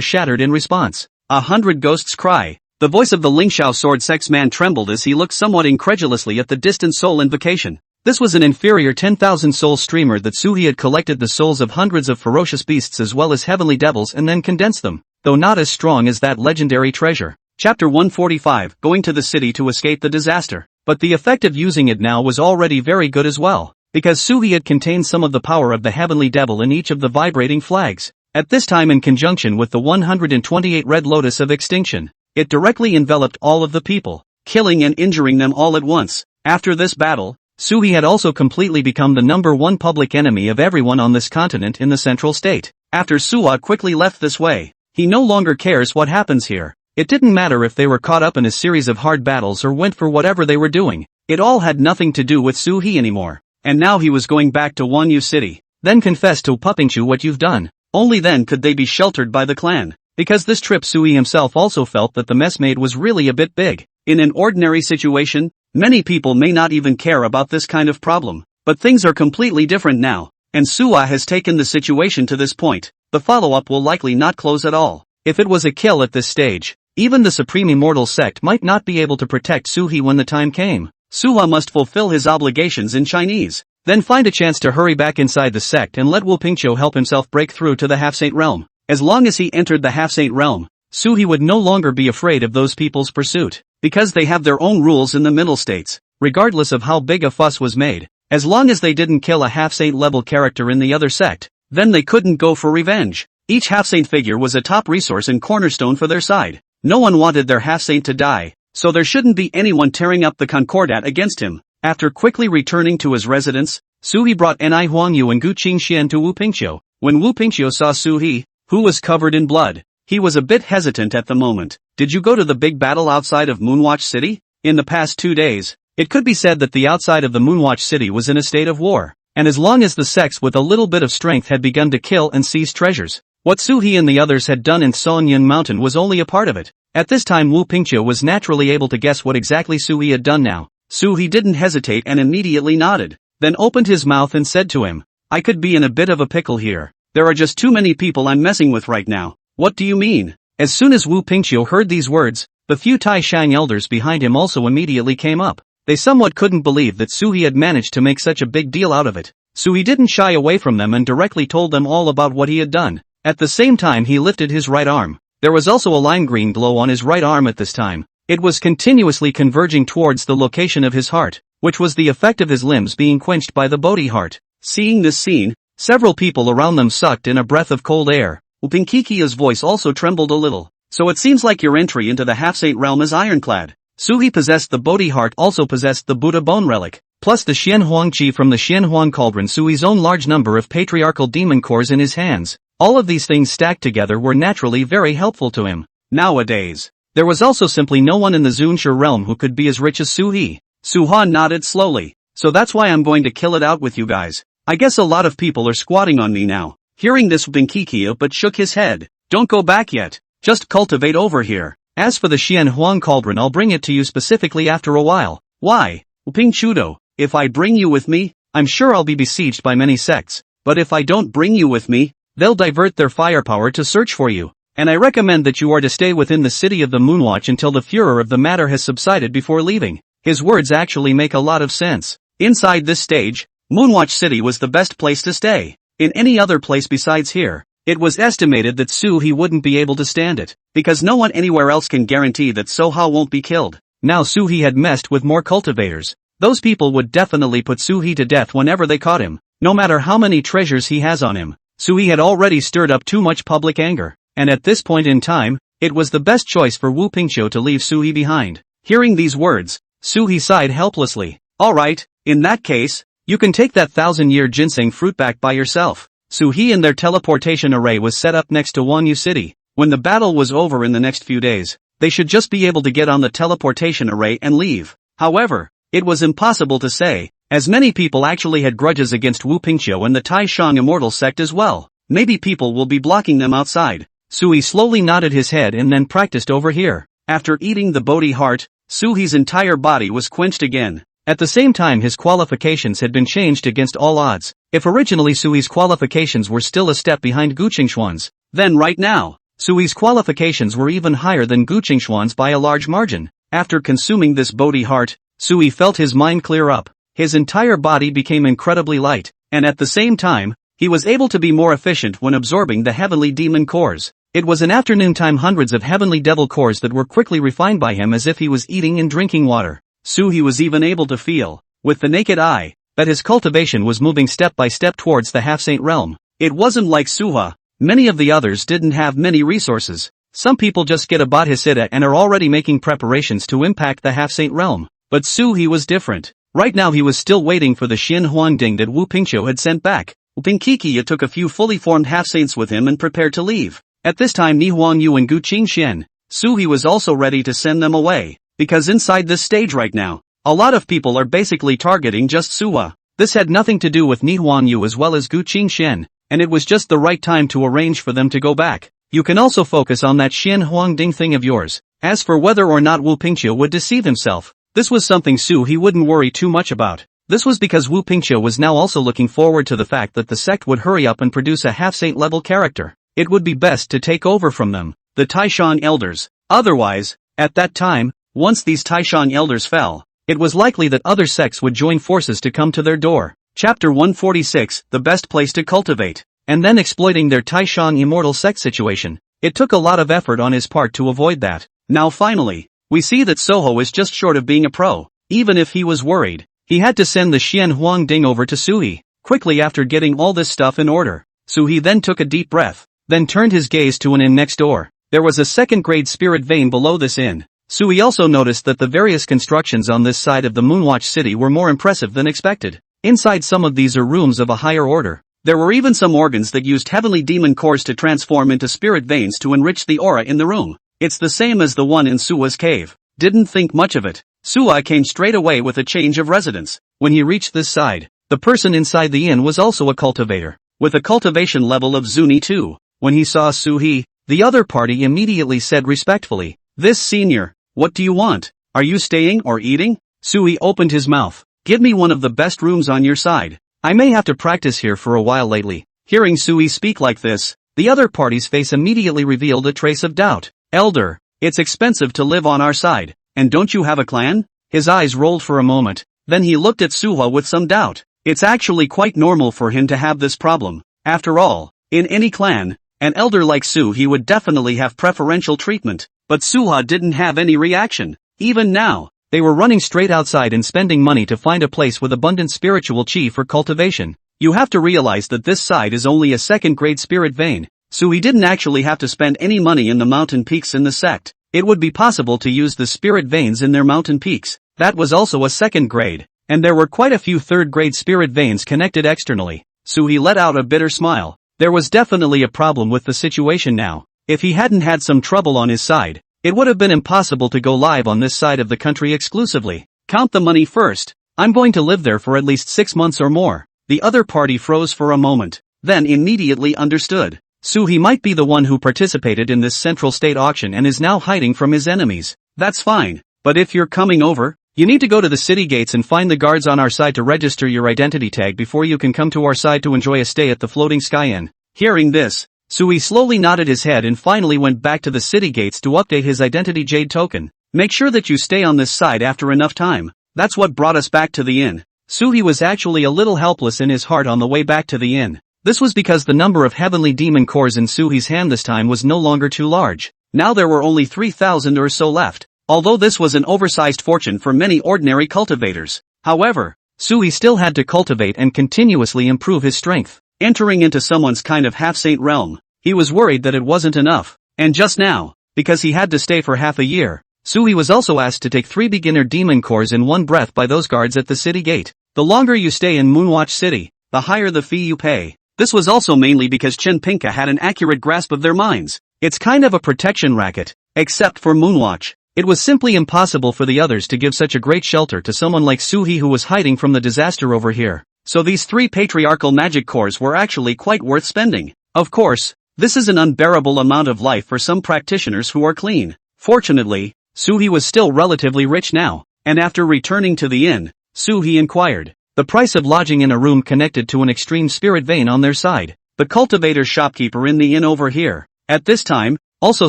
shattered in response. 100 ghosts cry. The voice of the Lingshao sword sex man trembled as he looked somewhat incredulously at the distant soul invocation. This was an inferior 10,000 soul streamer that Su-hee had collected the souls of hundreds of ferocious beasts as well as heavenly devils and then condensed them, though not as strong as that legendary treasure. Chapter 145, Going to the City to Escape the Disaster. But the effect of using it now was already very good as well, because Su-hee had contained some of the power of the heavenly devil in each of the vibrating flags. At this time, in conjunction with the 128 red lotus of extinction, it directly enveloped all of the people, killing and injuring them all at once. After this battle, Su-hee had also completely become the #1 public enemy of everyone on this continent in the central state. After Suwa quickly left this way, he no longer cares what happens here. It didn't matter if they were caught up in a series of hard battles or went for whatever they were doing. It all had nothing to do with Su-hee anymore. And now he was going back to Wanyu City. Then confess to Puppingchu what you've done. Only then could they be sheltered by the clan. Because this trip, Su-hee himself also felt that the mess made was really a bit big. In an ordinary situation, many people may not even care about this kind of problem. But things are completely different now, and Suwa has taken the situation to this point. The follow-up will likely not close at all. If it was a kill at this stage, even the Supreme Immortal Sect might not be able to protect Su-hee when the time came. Suwa must fulfill his obligations in Chinese, then find a chance to hurry back inside the sect and let Wu Pingqiu help himself break through to the Half-Saint realm. As long as he entered the Half-Saint realm, Su-hee would no longer be afraid of those people's pursuit, because they have their own rules in the middle states, regardless of how big a fuss was made. As long as they didn't kill a half-saint level character in the other sect, then they couldn't go for revenge. Each half-saint figure was a top resource and cornerstone for their side. No one wanted their half-saint to die, so there shouldn't be anyone tearing up the concordat against him. After quickly returning to his residence, Suhi brought Ni Huangyu and Gu Qingxian to Wu Pingqiu. When Wu Pingqiu saw Suhi, who was covered in blood, he was a bit hesitant at the moment. Did you go to the big battle outside of Moonwatch City? In the past 2 days, it could be said that the outside of the Moonwatch City was in a state of war, and as long as the sects with a little bit of strength had begun to kill and seize treasures, what Suhi and the others had done in Sonyan Mountain was only a part of it. At this time Wu Pingqiu was naturally able to guess what exactly Suhi had done now. Suhi didn't hesitate and immediately nodded, then opened his mouth and said to him, I could be in a bit of a pickle here. There are just too many people I'm messing with right now. What do you mean? As soon as Wu Pingqiu heard these words, the few Taishang elders behind him also immediately came up. They somewhat couldn't believe that Suhi had managed to make such a big deal out of it. Suhi didn't shy away from them and directly told them all about what he had done. At the same time he lifted his right arm. There was also a lime green glow on his right arm at this time. It was continuously converging towards the location of his heart, which was the effect of his limbs being quenched by the Bodhi heart. Seeing this scene, several people around them sucked in a breath of cold air. Upinkikia's voice also trembled a little. So it seems like your entry into the half-saint realm is ironclad. Suhi possessed the Bodhi heart, also possessed the Buddha bone relic, plus the Xianhuang Qi from the Xianhuang cauldron, Sui's own large number of patriarchal demon cores in his hands. All of these things stacked together were naturally very helpful to him. Nowadays, there was also simply no one in the Zunshi realm who could be as rich as Suhi. Suhan nodded slowly. So that's why I'm going to kill it out with you guys. I guess a lot of people are squatting on me now. Hearing this, Binkikia but shook his head. Don't go back yet. Just cultivate over here. As for the Xianhuang cauldron, I'll bring it to you specifically after a while. Why? Ping Chudo, if I bring you with me, I'm sure I'll be besieged by many sects. But if I don't bring you with me, they'll divert their firepower to search for you. And I recommend that you are to stay within the city of the Moonwatch until the furor of the matter has subsided before leaving. His words actually make a lot of sense. Inside this stage, Moonwatch City was the best place to stay. In any other place besides here, it was estimated that Suhi wouldn't be able to stand it, because no one anywhere else can guarantee that Soha won't be killed. Now Suhi had messed with more cultivators. Those people would definitely put Suhi to death whenever they caught him, no matter how many treasures he has on him. Suhi had already stirred up too much public anger, and at this point in time, it was the best choice for Wu Pingqiu to leave Suhi behind. Hearing these words, Suhi sighed helplessly. Alright, in that case, you can take that 1,000-year ginseng fruit back by yourself. Suhi and their teleportation array was set up next to Wanyu City. When the battle was over in the next few days, they should just be able to get on the teleportation array and leave. However, it was impossible to say, as many people actually had grudges against Wu Pingqiu and the Taishang Immortal Sect as well. Maybe people will be blocking them outside. Suhi slowly nodded his head and then practiced over here. After eating the Bodhi heart, Suhi's entire body was quenched again. At the same time his qualifications had been changed against all odds. If originally Sui's qualifications were still a step behind Gu Qingshuan's, then right now, Sui's qualifications were even higher than Gu Qingshuan's by a large margin. After consuming this Bodhi heart, Sui felt his mind clear up. His entire body became incredibly light, and at the same time, he was able to be more efficient when absorbing the heavenly demon cores. It was an afternoon time, hundreds of heavenly devil cores that were quickly refined by him as if he was eating and drinking water. Suhi was even able to feel, with the naked eye, that his cultivation was moving step by step towards the half-saint realm. It wasn't like Suha. Many of the others didn't have many resources. Some people just get a Bodhisattva and are already making preparations to impact the half-saint realm. But Suhi was different. Right now he was still waiting for the Xin Huang Ding that Wu Pingqiu had sent back. Wu Pingqiu took a few fully formed half-saints with him and prepared to leave. At this time Ni Huangyu and Gu Qingxian, Suhi was also ready to send them away. Because inside this stage right now, a lot of people are basically targeting just Suha. This had nothing to do with Ni Huangyu as well as Gu Qingxian, and it was just the right time to arrange for them to go back. You can also focus on that Xin Huang Ding thing of yours. As for whether or not Wu Pingqiu would deceive himself, this was something Suhi wouldn't worry too much about. This was because Wu Pingqiu was now also looking forward to the fact that the sect would hurry up and produce a half-saint level character. It would be best to take over from them, the Taishang elders. Otherwise, at that time, once these Taishang elders fell, it was likely that other sects would join forces to come to their door. Chapter 146, the best place to cultivate. And then exploiting their Taishang immortal sect situation. It took a lot of effort on his part to avoid that. Now finally, we see that Soho is just short of being a pro. Even if he was worried, he had to send the Xian Huang Ding over to Sui. Quickly after getting all this stuff in order, Sui then took a deep breath, then turned his gaze to an inn next door. There was a second-grade spirit vein below this inn. Sui also noticed that the various constructions on this side of the Moonwatch City were more impressive than expected. Inside some of these are rooms of a higher order. There were even some organs that used heavenly demon cores to transform into spirit veins to enrich the aura in the room. It's the same as the one in Sua's cave. Didn't think much of it. Sua came straight away with a change of residence. When he reached this side, the person inside the inn was also a cultivator, with a cultivation level of Zuni 2. When he saw Suhi, the other party immediately said respectfully, "This senior, what do you want? Are you staying or eating?" Sui opened his mouth. "Give me one of the best rooms on your side. I may have to practice here for a while lately." Hearing Sui speak like this, the other party's face immediately revealed a trace of doubt. "Elder, it's expensive to live on our side, and don't you have a clan?" His eyes rolled for a moment, then he looked at Suha with some doubt. It's actually quite normal for him to have this problem. After all, in any clan, an elder like Su he would definitely have preferential treatment, but Suha didn't have any reaction. Even now, they were running straight outside and spending money to find a place with abundant spiritual chi for cultivation. You have to realize that this side is only a second-grade spirit vein, so he didn't actually have to spend any money in the mountain peaks in the sect. It would be possible to use the spirit veins in their mountain peaks. That was also a second grade, and there were quite a few third-grade spirit veins connected externally. So he let out a bitter smile. There was definitely a problem with the situation now. If he hadn't had some trouble on his side, it would have been impossible to go live on this side of the country exclusively. "Count the money first. I'm going to live there for at least 6 months or more." The other party froze for a moment, then immediately understood. So he might be the one who participated in this central state auction and is now hiding from his enemies. "That's fine, but if you're coming over, you need to go to the city gates and find the guards on our side to register your identity tag before you can come to our side to enjoy a stay at the Floating Sky Inn." Hearing this, Sui slowly nodded his head and finally went back to the city gates to update his identity jade token. "Make sure that you stay on this side after enough time. That's what brought us back to the inn." Sui was actually a little helpless in his heart on the way back to the inn. This was because the number of heavenly demon cores in Sui's hand this time was no longer too large. Now there were only 3,000 or so left. Although this was an oversized fortune for many ordinary cultivators. However, Sui still had to cultivate and continuously improve his strength. Entering into someone's kind of half-saint realm, he was worried that it wasn't enough. And just now, because he had to stay for half a year, Sui was also asked to take 3 beginner demon cores in one breath by those guards at the city gate. The longer you stay in Moonwatch City, the higher the fee you pay. This was also mainly because Chen Pinka had an accurate grasp of their minds. It's kind of a protection racket, except for Moonwatch. It was simply impossible for the others to give such a great shelter to someone like Suhi who was hiding from the disaster over here. So these 3 patriarchal magic cores were actually quite worth spending. Of course, this is an unbearable amount of life for some practitioners who are clean. Fortunately, Suhi was still relatively rich now, and after returning to the inn, Suhi inquired the price of lodging in a room connected to an extreme spirit vein on their side. The cultivator shopkeeper in the inn over here, at this time, also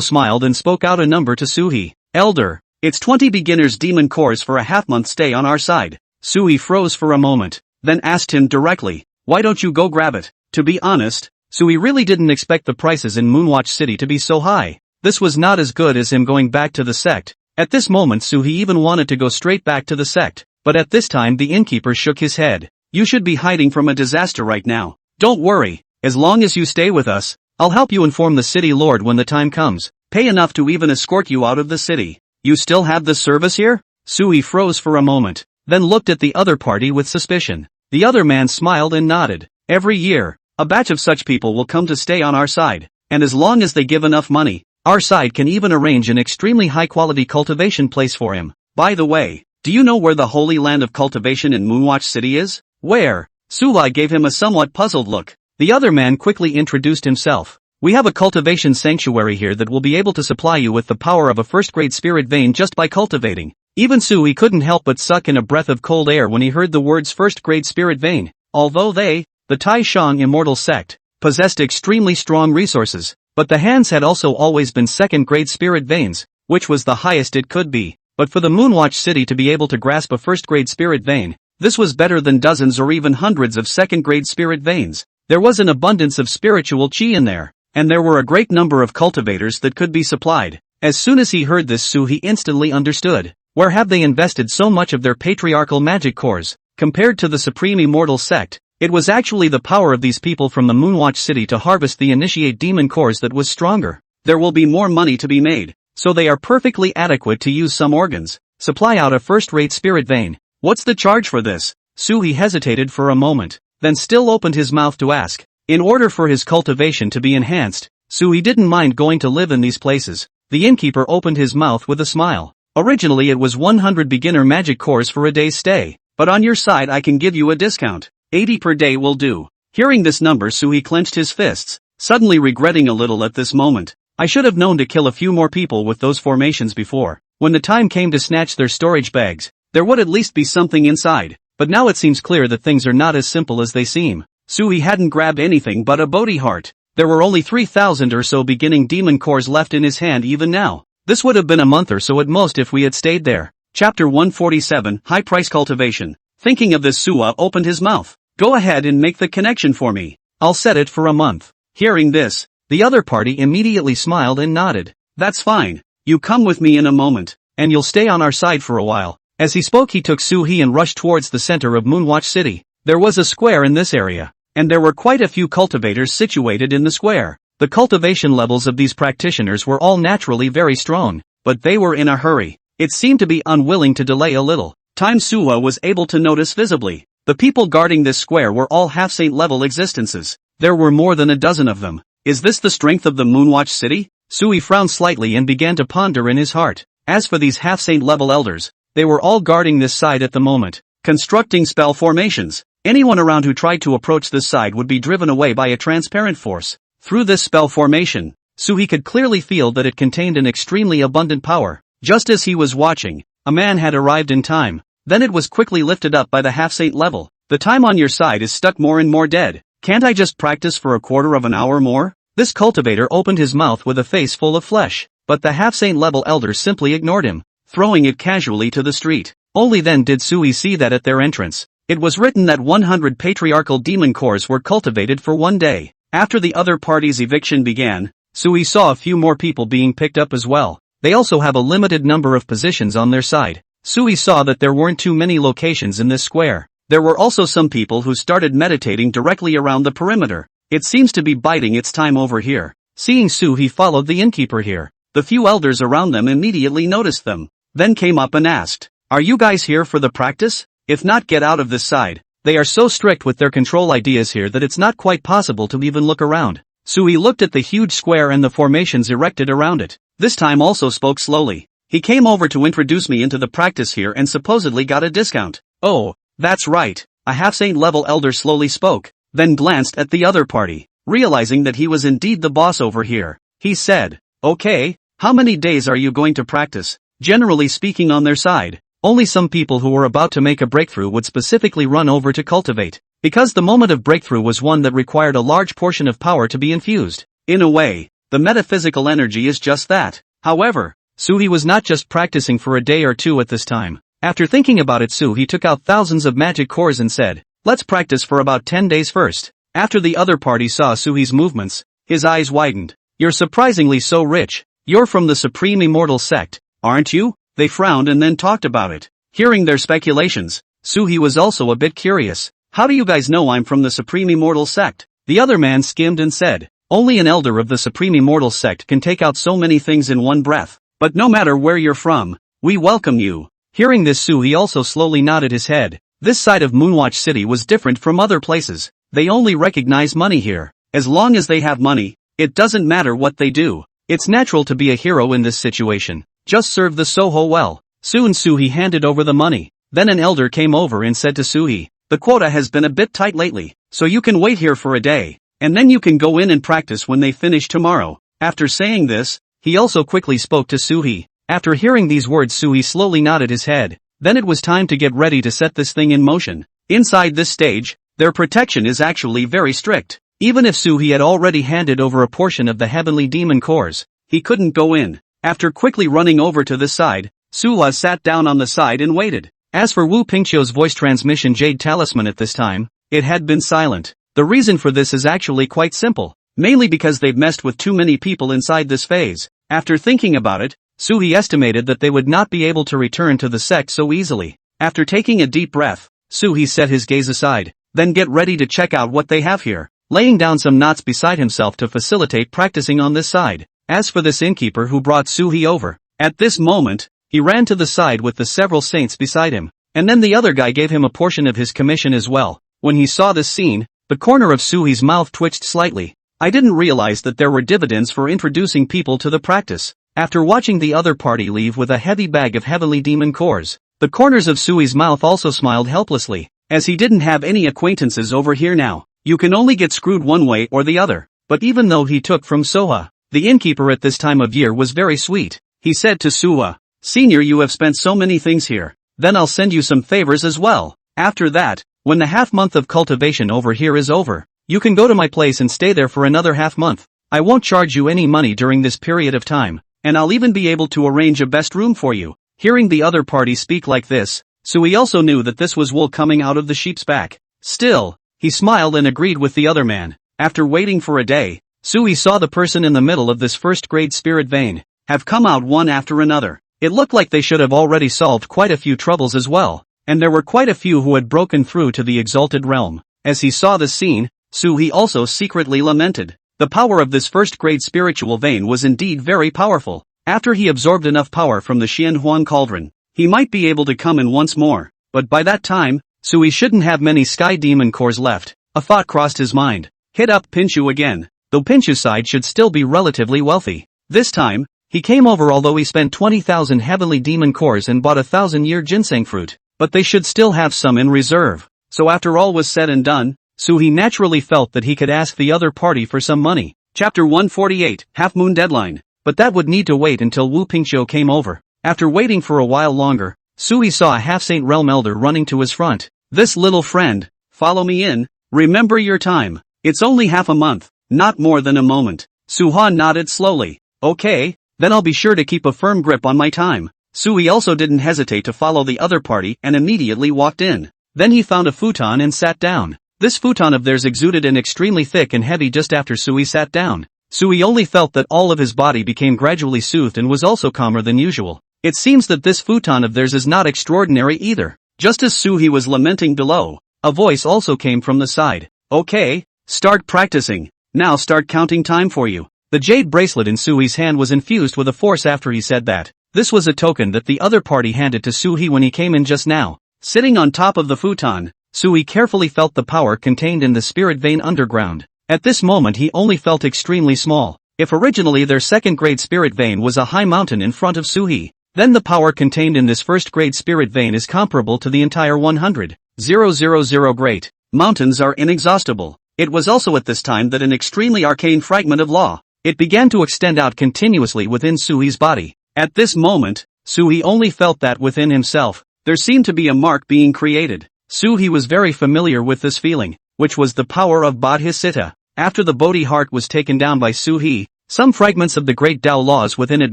smiled and spoke out a number to Suhi. "Elder, it's 20 beginners demon cores for a half-month stay on our side." Sui froze for a moment, then asked him directly, "Why don't you go grab it?" To be honest, Sui really didn't expect the prices in Moonwatch City to be so high. This was not as good as him going back to the sect. At this moment Sui even wanted to go straight back to the sect, but at this time the innkeeper shook his head. "You should be hiding from a disaster right now. Don't worry, as long as you stay with us, I'll help you inform the city lord when the time comes. Pay enough to even escort you out of the city." "You still have this service here?" Sui froze for a moment, then looked at the other party with suspicion. The other man smiled and nodded. "Every year, a batch of such people will come to stay on our side, and as long as they give enough money, our side can even arrange an extremely high-quality cultivation place for him. By the way, do you know where the holy land of cultivation in Moonwatch City is?" "Where?" Sui gave him a somewhat puzzled look. The other man quickly introduced himself. "We have a cultivation sanctuary here that will be able to supply you with the power of a first-grade spirit vein just by cultivating." Even Sui couldn't help but suck in a breath of cold air when he heard the words first-grade spirit vein. Although they, the Tai Shang immortal sect, possessed extremely strong resources, but the hands had also always been second-grade spirit veins, which was the highest it could be. But for the Moonwatch City to be able to grasp a first-grade spirit vein, this was better than dozens or even hundreds of second-grade spirit veins. There was an abundance of spiritual chi in there, and there were a great number of cultivators that could be supplied. As soon as he heard this, He instantly understood. Where have they invested so much of their patriarchal magic cores? Compared to the Supreme Immortal Sect, it was actually the power of these people from the Moonwatch City to harvest the initiate demon cores that was stronger. There will be more money to be made, so they are perfectly adequate to use some organs. Supply out a first-rate spirit vein. What's the charge for this? He hesitated for a moment, then still opened his mouth to ask. In order for his cultivation to be enhanced, he didn't mind going to live in these places. The innkeeper opened his mouth with a smile. Originally it was 100 beginner magic cores for a day's stay, but on your side I can give you a discount. 80 per day will do. Hearing this number, he clenched his fists, suddenly regretting a little at this moment. I should have known to kill a few more people with those formations before. When the time came to snatch their storage bags, there would at least be something inside. But now it seems clear that things are not as simple as they seem. He hadn't grabbed anything but a Bodhi heart. There were only 3,000 or so beginning demon cores left in his hand even now. This would have been a month or so at most if we had stayed there. Chapter 147, High Price Cultivation. Thinking of this, Suwa opened his mouth. Go ahead and make the connection for me. I'll set it for a month. Hearing this, the other party immediately smiled and nodded. That's fine. You come with me in a moment, and you'll stay on our side for a while. As he spoke, he took Suhi and rushed towards the center of Moonwatch City. There was a square in this area, and there were quite a few cultivators situated in the square. The cultivation levels of these practitioners were all naturally very strong, but they were in a hurry. It seemed to be unwilling to delay a little time. Suwa was able to notice visibly. The people guarding this square were all half-saint level existences. There were more than a dozen of them. Is this the strength of the Moonwatch City? Sui frowned slightly and began to ponder in his heart. As for these half-saint level elders, they were all guarding this side at the moment, constructing spell formations. Anyone around who tried to approach this side would be driven away by a transparent force. Through this spell formation, Sui could clearly feel that it contained an extremely abundant power. Just as he was watching, a man had arrived in time. Then it was quickly lifted up by the half-saint level. The time on your side is stuck more and more dead. Can't I just practice for a quarter of an hour more? This cultivator opened his mouth with a face full of flesh, but the half-saint level elder simply ignored him, throwing it casually to the street. Only then did Sui see that at their entrance, it was written that 100 patriarchal demon cores were cultivated for one day. After the other party's eviction began, Sui saw a few more people being picked up as well. They also have a limited number of positions on their side. Sui saw that there weren't too many locations in this square. There were also some people who started meditating directly around the perimeter. It seems to be biding its time over here. Seeing Su, he followed the innkeeper here. The few elders around them immediately noticed them, then came up and asked, "Are you guys here for the practice? If not, get out of this side." They are so strict with their control ideas here that it's not quite possible to even look around. Sui looked at the huge square and the formations erected around it. This time also spoke slowly. He came over to introduce me into the practice here and supposedly got a discount. Oh, that's right. A half-saint level elder slowly spoke, then glanced at the other party. Realizing that he was indeed the boss over here, he said, "Okay, how many days are you going to practice?" Generally speaking, on their side, only some people who were about to make a breakthrough would specifically run over to cultivate, because the moment of breakthrough was one that required a large portion of power to be infused. In a way, the metaphysical energy is just that. However, Sui was not just practicing for a day or two at this time. After thinking about it, Sui took out thousands of magic cores and said, "Let's practice for about 10 days first." After the other party saw Sui's movements, his eyes widened. "You're surprisingly so rich. You're from the Supreme Immortal Sect, aren't you?" They frowned and then talked about it. Hearing their speculations, Sui was also a bit curious. "How do you guys know I'm from the Supreme Immortal Sect?" The other man skimmed and said, "Only an elder of the Supreme Immortal Sect can take out so many things in one breath. But no matter where you're from, we welcome you." Hearing this, Sui also slowly nodded his head. This side of Moonwatch City was different from other places. They only recognize money here. As long as they have money, it doesn't matter what they do. It's natural to be a hero in this situation. Just serve the Soho well. Soon Sui handed over the money. Then an elder came over and said to Sui, "The quota has been a bit tight lately, so you can wait here for a day, and then you can go in and practice when they finish tomorrow." After saying this, he also quickly spoke to Sui. After hearing these words, Sui slowly nodded his head. Then it was time to get ready to set this thing in motion. Inside this stage, their protection is actually very strict. Even if Sui had already handed over a portion of the heavenly demon cores, he couldn't go in. After quickly running over to this side, Suwa sat down on the side and waited. As for Wu Pingqiu's voice transmission Jade Talisman at this time, it had been silent. The reason for this is actually quite simple. Mainly because they've messed with too many people inside this phase. After thinking about it, Suhi estimated that they would not be able to return to the sect so easily. After taking a deep breath, Suhi set his gaze aside, then get ready to check out what they have here, laying down some knots beside himself to facilitate practicing on this side. As for this innkeeper who brought Suhi over, at this moment, he ran to the side with the several saints beside him, and then the other guy gave him a portion of his commission as well. When he saw this scene, the corner of Suhi's mouth twitched slightly. I didn't realize that there were dividends for introducing people to the practice. After watching the other party leave with a heavy bag of heavenly demon cores, the corners of Sui's mouth also smiled helplessly, as he didn't have any acquaintances over here now. You can only get screwed one way or the other. But even though he took from Soha, the innkeeper at this time of year was very sweet. He said to Suha, "Senior, you have spent so many things here, then I'll send you some favors as well. After that, when the half-month of cultivation over here is over, you can go to my place and stay there for another half-month. I won't charge you any money during this period of time, and I'll even be able to arrange a best room for you." Hearing the other party speak like this, Sui also knew that this was wool coming out of the sheep's back. Still, he smiled and agreed with the other man. After waiting for a day, Sui saw the person in the middle of this first-grade spirit vein have come out one after another. It looked like they should have already solved quite a few troubles as well, and there were quite a few who had broken through to the exalted realm. As he saw this scene, Sui also secretly lamented. The power of this first-grade spiritual vein was indeed very powerful. After he absorbed enough power from the Xianhuan cauldron, he might be able to come in once more, but by that time, Sui shouldn't have many sky demon cores left. A thought crossed his mind. Hit up Pinshu again, though Pinshu's side should still be relatively wealthy. This time, he came over although he spent 20,000 heavenly demon cores and bought 1,000-year ginseng fruit, but they should still have some in reserve. So after all was said and done, Suhi naturally felt that he could ask the other party for some money. Chapter 148, Half Moon Deadline. But that would need to wait until Wu Pingqiu came over. After waiting for a while longer, Suhi saw a half-saint realm elder running to his front. "This little friend, follow me in. Remember your time. It's only half a month, not more than a moment." Suhan nodded slowly. "Okay, then I'll be sure to keep a firm grip on my time." Sui also didn't hesitate to follow the other party and immediately walked in. Then he found a futon and sat down. This futon of theirs exuded an extremely thick and heavy just after Sui sat down. Sui only felt that all of his body became gradually soothed and was also calmer than usual. It seems that this futon of theirs is not extraordinary either. Just as Suhi was lamenting below, a voice also came from the side. "Okay, start practicing. Now start counting time for you." The jade bracelet in Sui's hand was infused with a force after he said that. This was a token that the other party handed to Suhi when he came in just now. Sitting on top of the futon, Sui carefully felt the power contained in the spirit vein underground. At this moment he only felt extremely small. If originally their second-grade spirit vein was a high mountain in front of Suhi, then the power contained in this first-grade spirit vein is comparable to the entire 100,000 great mountains are inexhaustible. It was also at this time that an extremely arcane fragment of law, it began to extend out continuously within Sui's body. At this moment, Sui only felt that within himself, there seemed to be a mark being created. Suhi was very familiar with this feeling, which was the power of Bodhisattva. After the Bodhi heart was taken down by Suhi, some fragments of the great Dao laws within it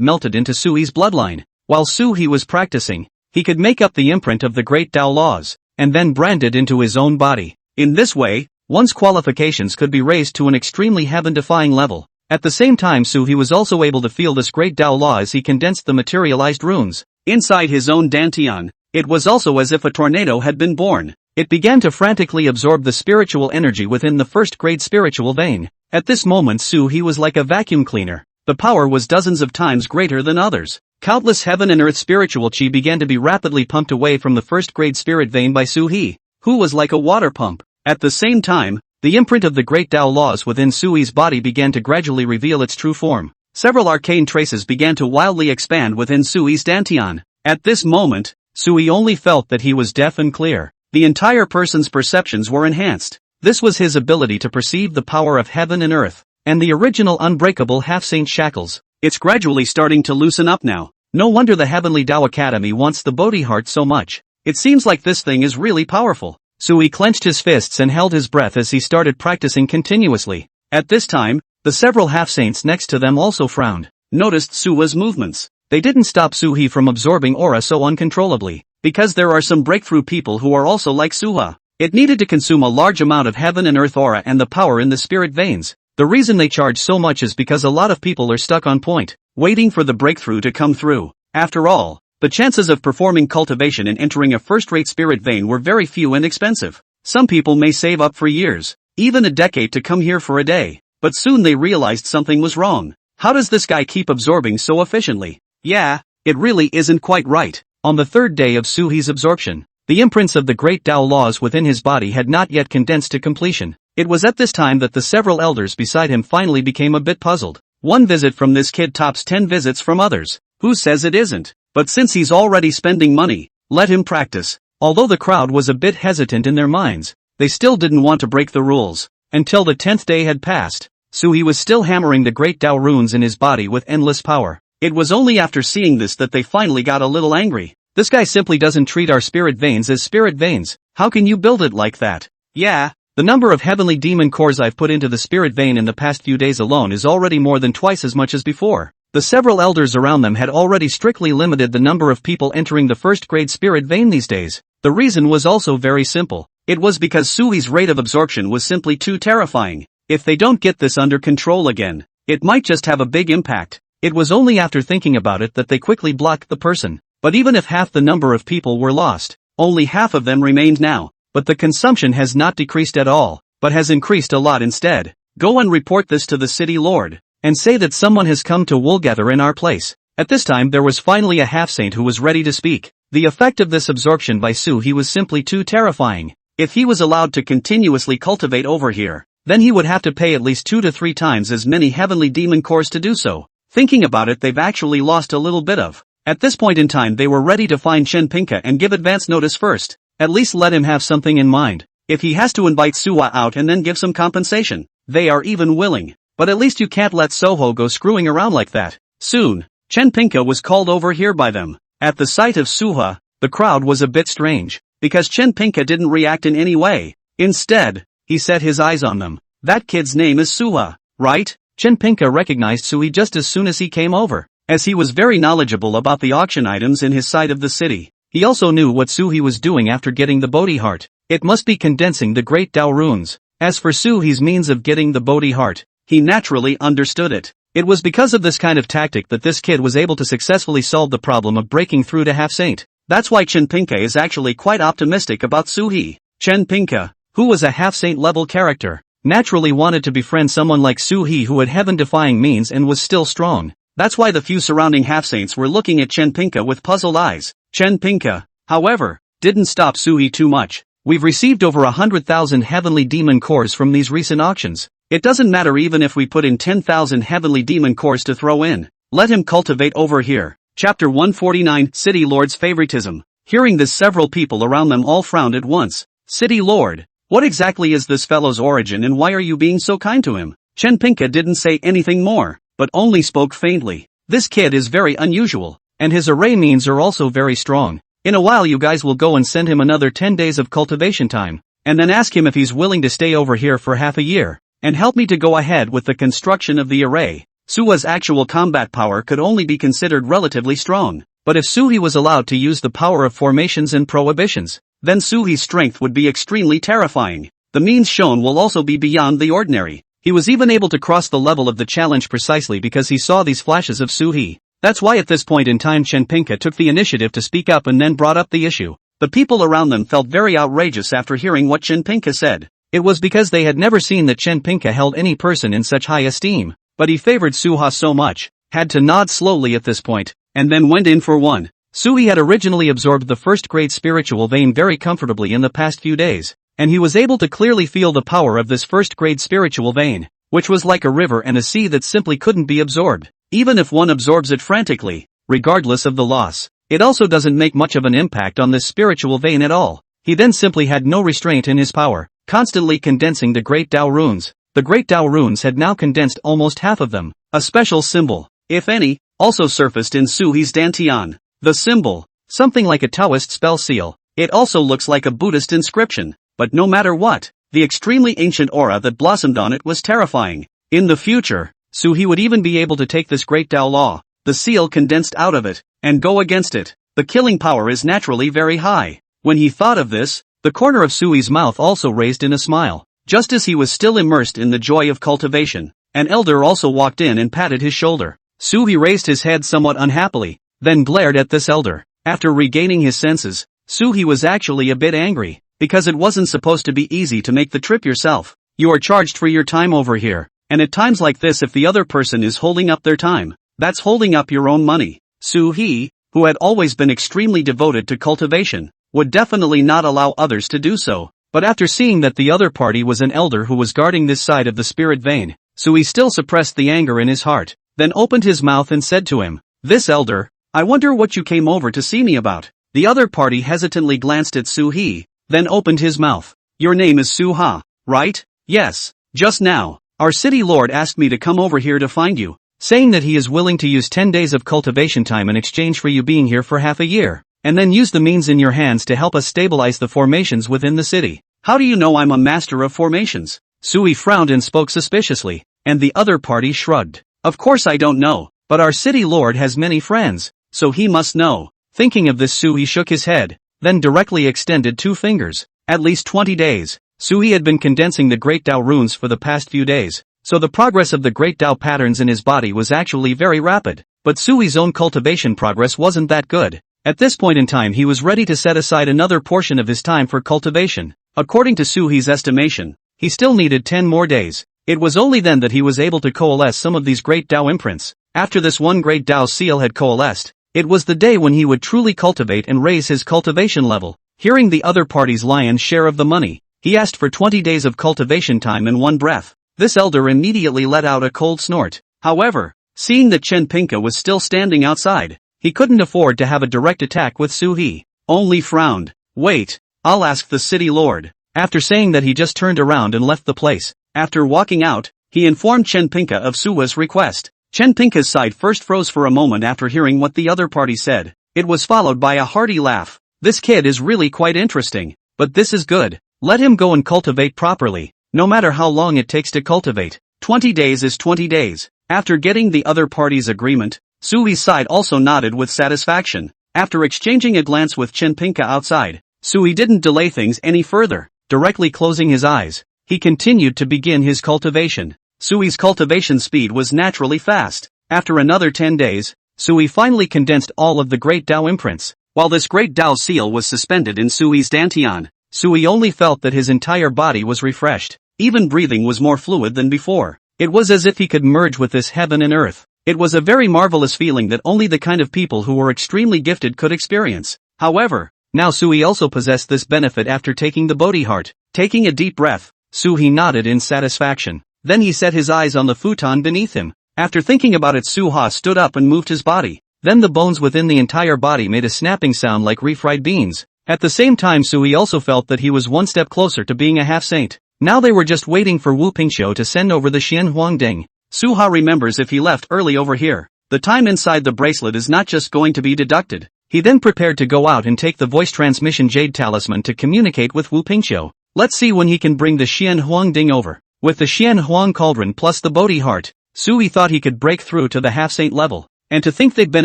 melted into Sui's bloodline. While Suhi was practicing, he could make up the imprint of the great Dao laws, and then brand it into his own body. In this way, one's qualifications could be raised to an extremely heaven-defying level. At the same time Suhi was also able to feel this great Dao law as he condensed the materialized runes inside his own dantian. It was also as if a tornado had been born. It began to frantically absorb the spiritual energy within the first-grade spiritual vein. At this moment Suhi was like a vacuum cleaner. The power was dozens of times greater than others. Countless heaven and earth spiritual chi began to be rapidly pumped away from the first-grade spirit vein by Suhi, who was like a water pump. At the same time, the imprint of the great Dao laws within Sui's body began to gradually reveal its true form. Several arcane traces began to wildly expand within Sui's dantian. At this moment, Sui only felt that he was deaf and clear. The entire person's perceptions were enhanced. This was his ability to perceive the power of heaven and earth, and the original unbreakable half-saint shackles. It's gradually starting to loosen up now. No wonder the Heavenly Dao Academy wants the Bodhi heart so much. It seems like this thing is really powerful. Sui clenched his fists and held his breath as he started practicing continuously. At this time, the several half-saints next to them also frowned, noticed Sua's movements. They didn't stop Suhi from absorbing aura so uncontrollably, because there are some breakthrough people who are also like Suha. It needed to consume a large amount of heaven and earth aura and the power in the spirit veins. The reason they charge so much is because a lot of people are stuck on point. waiting for the breakthrough to come through. After all, the chances of performing cultivation and entering a first-rate spirit vein were very few and expensive. Some people may save up for years, even a decade to come here for a day. But soon they realized something was wrong. How does this guy keep absorbing so efficiently? Yeah, it really isn't quite right. On the third day of Suhi's absorption, the imprints of the great Dao laws within his body had not yet condensed to completion. It was at this time that the several elders beside him finally became a bit puzzled. One visit from this kid tops 10 visits from others. Who says it isn't? But since he's already spending money, let him practice. Although the crowd was a bit hesitant in their minds, they still didn't want to break the rules. Until the 10th day had passed, Suhi was still hammering the great Dao runes in his body with endless power. It was only after seeing this that they finally got a little angry. This guy simply doesn't treat our spirit veins as spirit veins. How can you build it like that? Yeah, the number of heavenly demon cores I've put into the spirit vein in the past few days alone is already more than twice as much as before. The several elders around them had already strictly limited the number of people entering the first grade spirit vein these days. The reason was also very simple. It was because Suhi's rate of absorption was simply too terrifying. If they don't get this under control again, it might just have a big impact. It was only after thinking about it that they quickly blocked the person. But even if half the number of people were lost, only half of them remained now. But the consumption has not decreased at all, but has increased a lot instead. Go and report this to the city lord, and say that someone has come to woolgather in our place. At this time there was finally a half-saint who was ready to speak. The effect of this absorption by Suhi was simply too terrifying. If he was allowed to continuously cultivate over here, then he would have to pay at least 2 to 3 times as many heavenly demon cores to do so. Thinking about it, they've actually lost a little bit of. At this point in time they were ready to find Shenpinka and give advance notice first. At least let him have something in mind. If he has to invite Suwa out and then give some compensation, they are even willing. But at least you can't let Soho go screwing around like that. Soon, Shenpinka was called over here by them. At the sight of Suha, the crowd was a bit strange, because Shenpinka didn't react in any way. Instead, he set his eyes on them. That kid's name is Suha, right? Shenpinka recognized Suhi just as soon as he came over, as he was very knowledgeable about the auction items in his side of the city. He also knew what Suhi was doing after getting the Bodhi heart. It must be condensing the great Dao runes. As for Suhi's means of getting the Bodhi heart, he naturally understood it. It was because of this kind of tactic that this kid was able to successfully solve the problem of breaking through to half-saint. That's why Shenpinka is actually quite optimistic about Suhi. Shenpinka, who was a half-saint level character, naturally wanted to befriend someone like Suhi who had heaven-defying means and was still strong. That's why the few surrounding half-saints were looking at Shenpinka with puzzled eyes. Shenpinka, however, didn't stop Suhi too much. We've received over 100,000 heavenly demon cores from these recent auctions. It doesn't matter even if we put in 10,000 heavenly demon cores to throw in. Let him cultivate over here. Chapter 149, City Lord's Favoritism. Hearing this, several people around them all frowned at once. City Lord, what exactly is this fellow's origin and why are you being so kind to him? Shenpinka didn't say anything more, but only spoke faintly. This kid is very unusual, and his array means are also very strong. In a while you guys will go and send him another 10 days of cultivation time, and then ask him if he's willing to stay over here for half a year, and help me to go ahead with the construction of the array. Sua's actual combat power could only be considered relatively strong, but if Suhi was allowed to use the power of formations and prohibitions, then Suhi's strength would be extremely terrifying. The means shown will also be beyond the ordinary. He was even able to cross the level of the challenge precisely because he saw these flashes of Suhi. That's why at this point in time Shenpinka took the initiative to speak up and then brought up the issue. The people around them felt very outrageous after hearing what Shenpinka said. It was because they had never seen that Shenpinka held any person in such high esteem, but he favored Suha so much, had to nod slowly at this point, and then went in for one. Suhi had originally absorbed the first grade spiritual vein very comfortably in the past few days, and he was able to clearly feel the power of this first grade spiritual vein, which was like a river and a sea that simply couldn't be absorbed. Even if one absorbs it frantically, regardless of the loss, it also doesn't make much of an impact on this spiritual vein at all. He then simply had no restraint in his power, constantly condensing the great Dao runes. The great Dao runes had now condensed almost half of them. A special symbol, if any, also surfaced in Suhi's dantian. The symbol, something like a Taoist spell seal. It also looks like a Buddhist inscription, but no matter what, the extremely ancient aura that blossomed on it was terrifying. In the future, Suhi would even be able to take this great Dao law, the seal condensed out of it, and go against it. The killing power is naturally very high. When he thought of this, the corner of Suhi's mouth also raised in a smile. Just as he was still immersed in the joy of cultivation, an elder also walked in and patted his shoulder. Suhi raised his head somewhat unhappily, then glared at this elder. After regaining his senses, Suhi was actually a bit angry, because it wasn't supposed to be easy to make the trip yourself. You are charged for your time over here, and at times like this if the other person is holding up their time, that's holding up your own money. Suhi, who had always been extremely devoted to cultivation, would definitely not allow others to do so, but after seeing that the other party was an elder who was guarding this side of the spirit vein, Suhi still suppressed the anger in his heart, then opened his mouth and said to him, "This elder, I wonder what you came over to see me about." The other party hesitantly glanced at Suhi, then opened his mouth. "Your name is Suha, right?" "Yes, just now, our city lord asked me to come over here to find you, saying that he is willing to use 10 days of cultivation time in exchange for you being here for half a year, and then use the means in your hands to help us stabilize the formations within the city." "How do you know I'm a master of formations?" Suhi frowned and spoke suspiciously, and the other party shrugged. "Of course I don't know, but our city lord has many friends, so he must know." Thinking of this, Suhi shook his head, then directly extended 2 fingers. At least 20 days, Suhi had been condensing the Great Dao runes for the past few days, so the progress of the Great Dao patterns in his body was actually very rapid, but Suhi's own cultivation progress wasn't that good. At this point in time he was ready to set aside another portion of his time for cultivation. According to Suhi's estimation, he still needed 10 more days. It was only then that he was able to coalesce some of these Great Dao imprints. After this one Great Dao seal had coalesced, it was the day when he would truly cultivate and raise his cultivation level. Hearing the other party's lion's share of the money, he asked for 20 days of cultivation time in one breath. This elder immediately let out a cold snort. However, seeing that Chen Pinka was still standing outside, he couldn't afford to have a direct attack with Suhi. Only frowned. "Wait, I'll ask the city lord." After saying that, he just turned around and left the place. After walking out, he informed Chen Pinka of Suha's request. Chen Pinka's side first froze for a moment after hearing what the other party said. It was followed by a hearty laugh. "This kid is really quite interesting, but this is good. Let him go and cultivate properly, no matter how long it takes to cultivate. 20 days is 20 days. After getting the other party's agreement, Suhi's side also nodded with satisfaction. After exchanging a glance with Chen Pinka outside, Suhi didn't delay things any further. Directly closing his eyes, he continued to begin his cultivation. Suhi's cultivation speed was naturally fast. After another 10 days, Suhi finally condensed all of the Great Dao imprints. While this Great Dao seal was suspended in Suhi's dantian, Suhi only felt that his entire body was refreshed. Even breathing was more fluid than before. It was as if he could merge with this heaven and earth. It was a very marvelous feeling that only the kind of people who were extremely gifted could experience. However, now Suhi also possessed this benefit after taking the Bodhi heart. Taking a deep breath, Suhi nodded in satisfaction. Then he set his eyes on the futon beneath him. After thinking about it, Suha stood up and moved his body. Then the bones within the entire body made a snapping sound like refried beans. At the same time, Suhi also felt that he was one step closer to being a half-saint. Now they were just waiting for Wu Pingxiu to send over the Xian Huangding. Suha remembers if he left early over here, the time inside the bracelet is not just going to be deducted. He then prepared to go out and take the voice transmission jade talisman to communicate with Wu Pingxiu. Let's see when he can bring the Xian Huangding over. With the Xian Huang cauldron plus the Bodhi heart, Suhi thought he could break through to the half-saint level. And to think they've been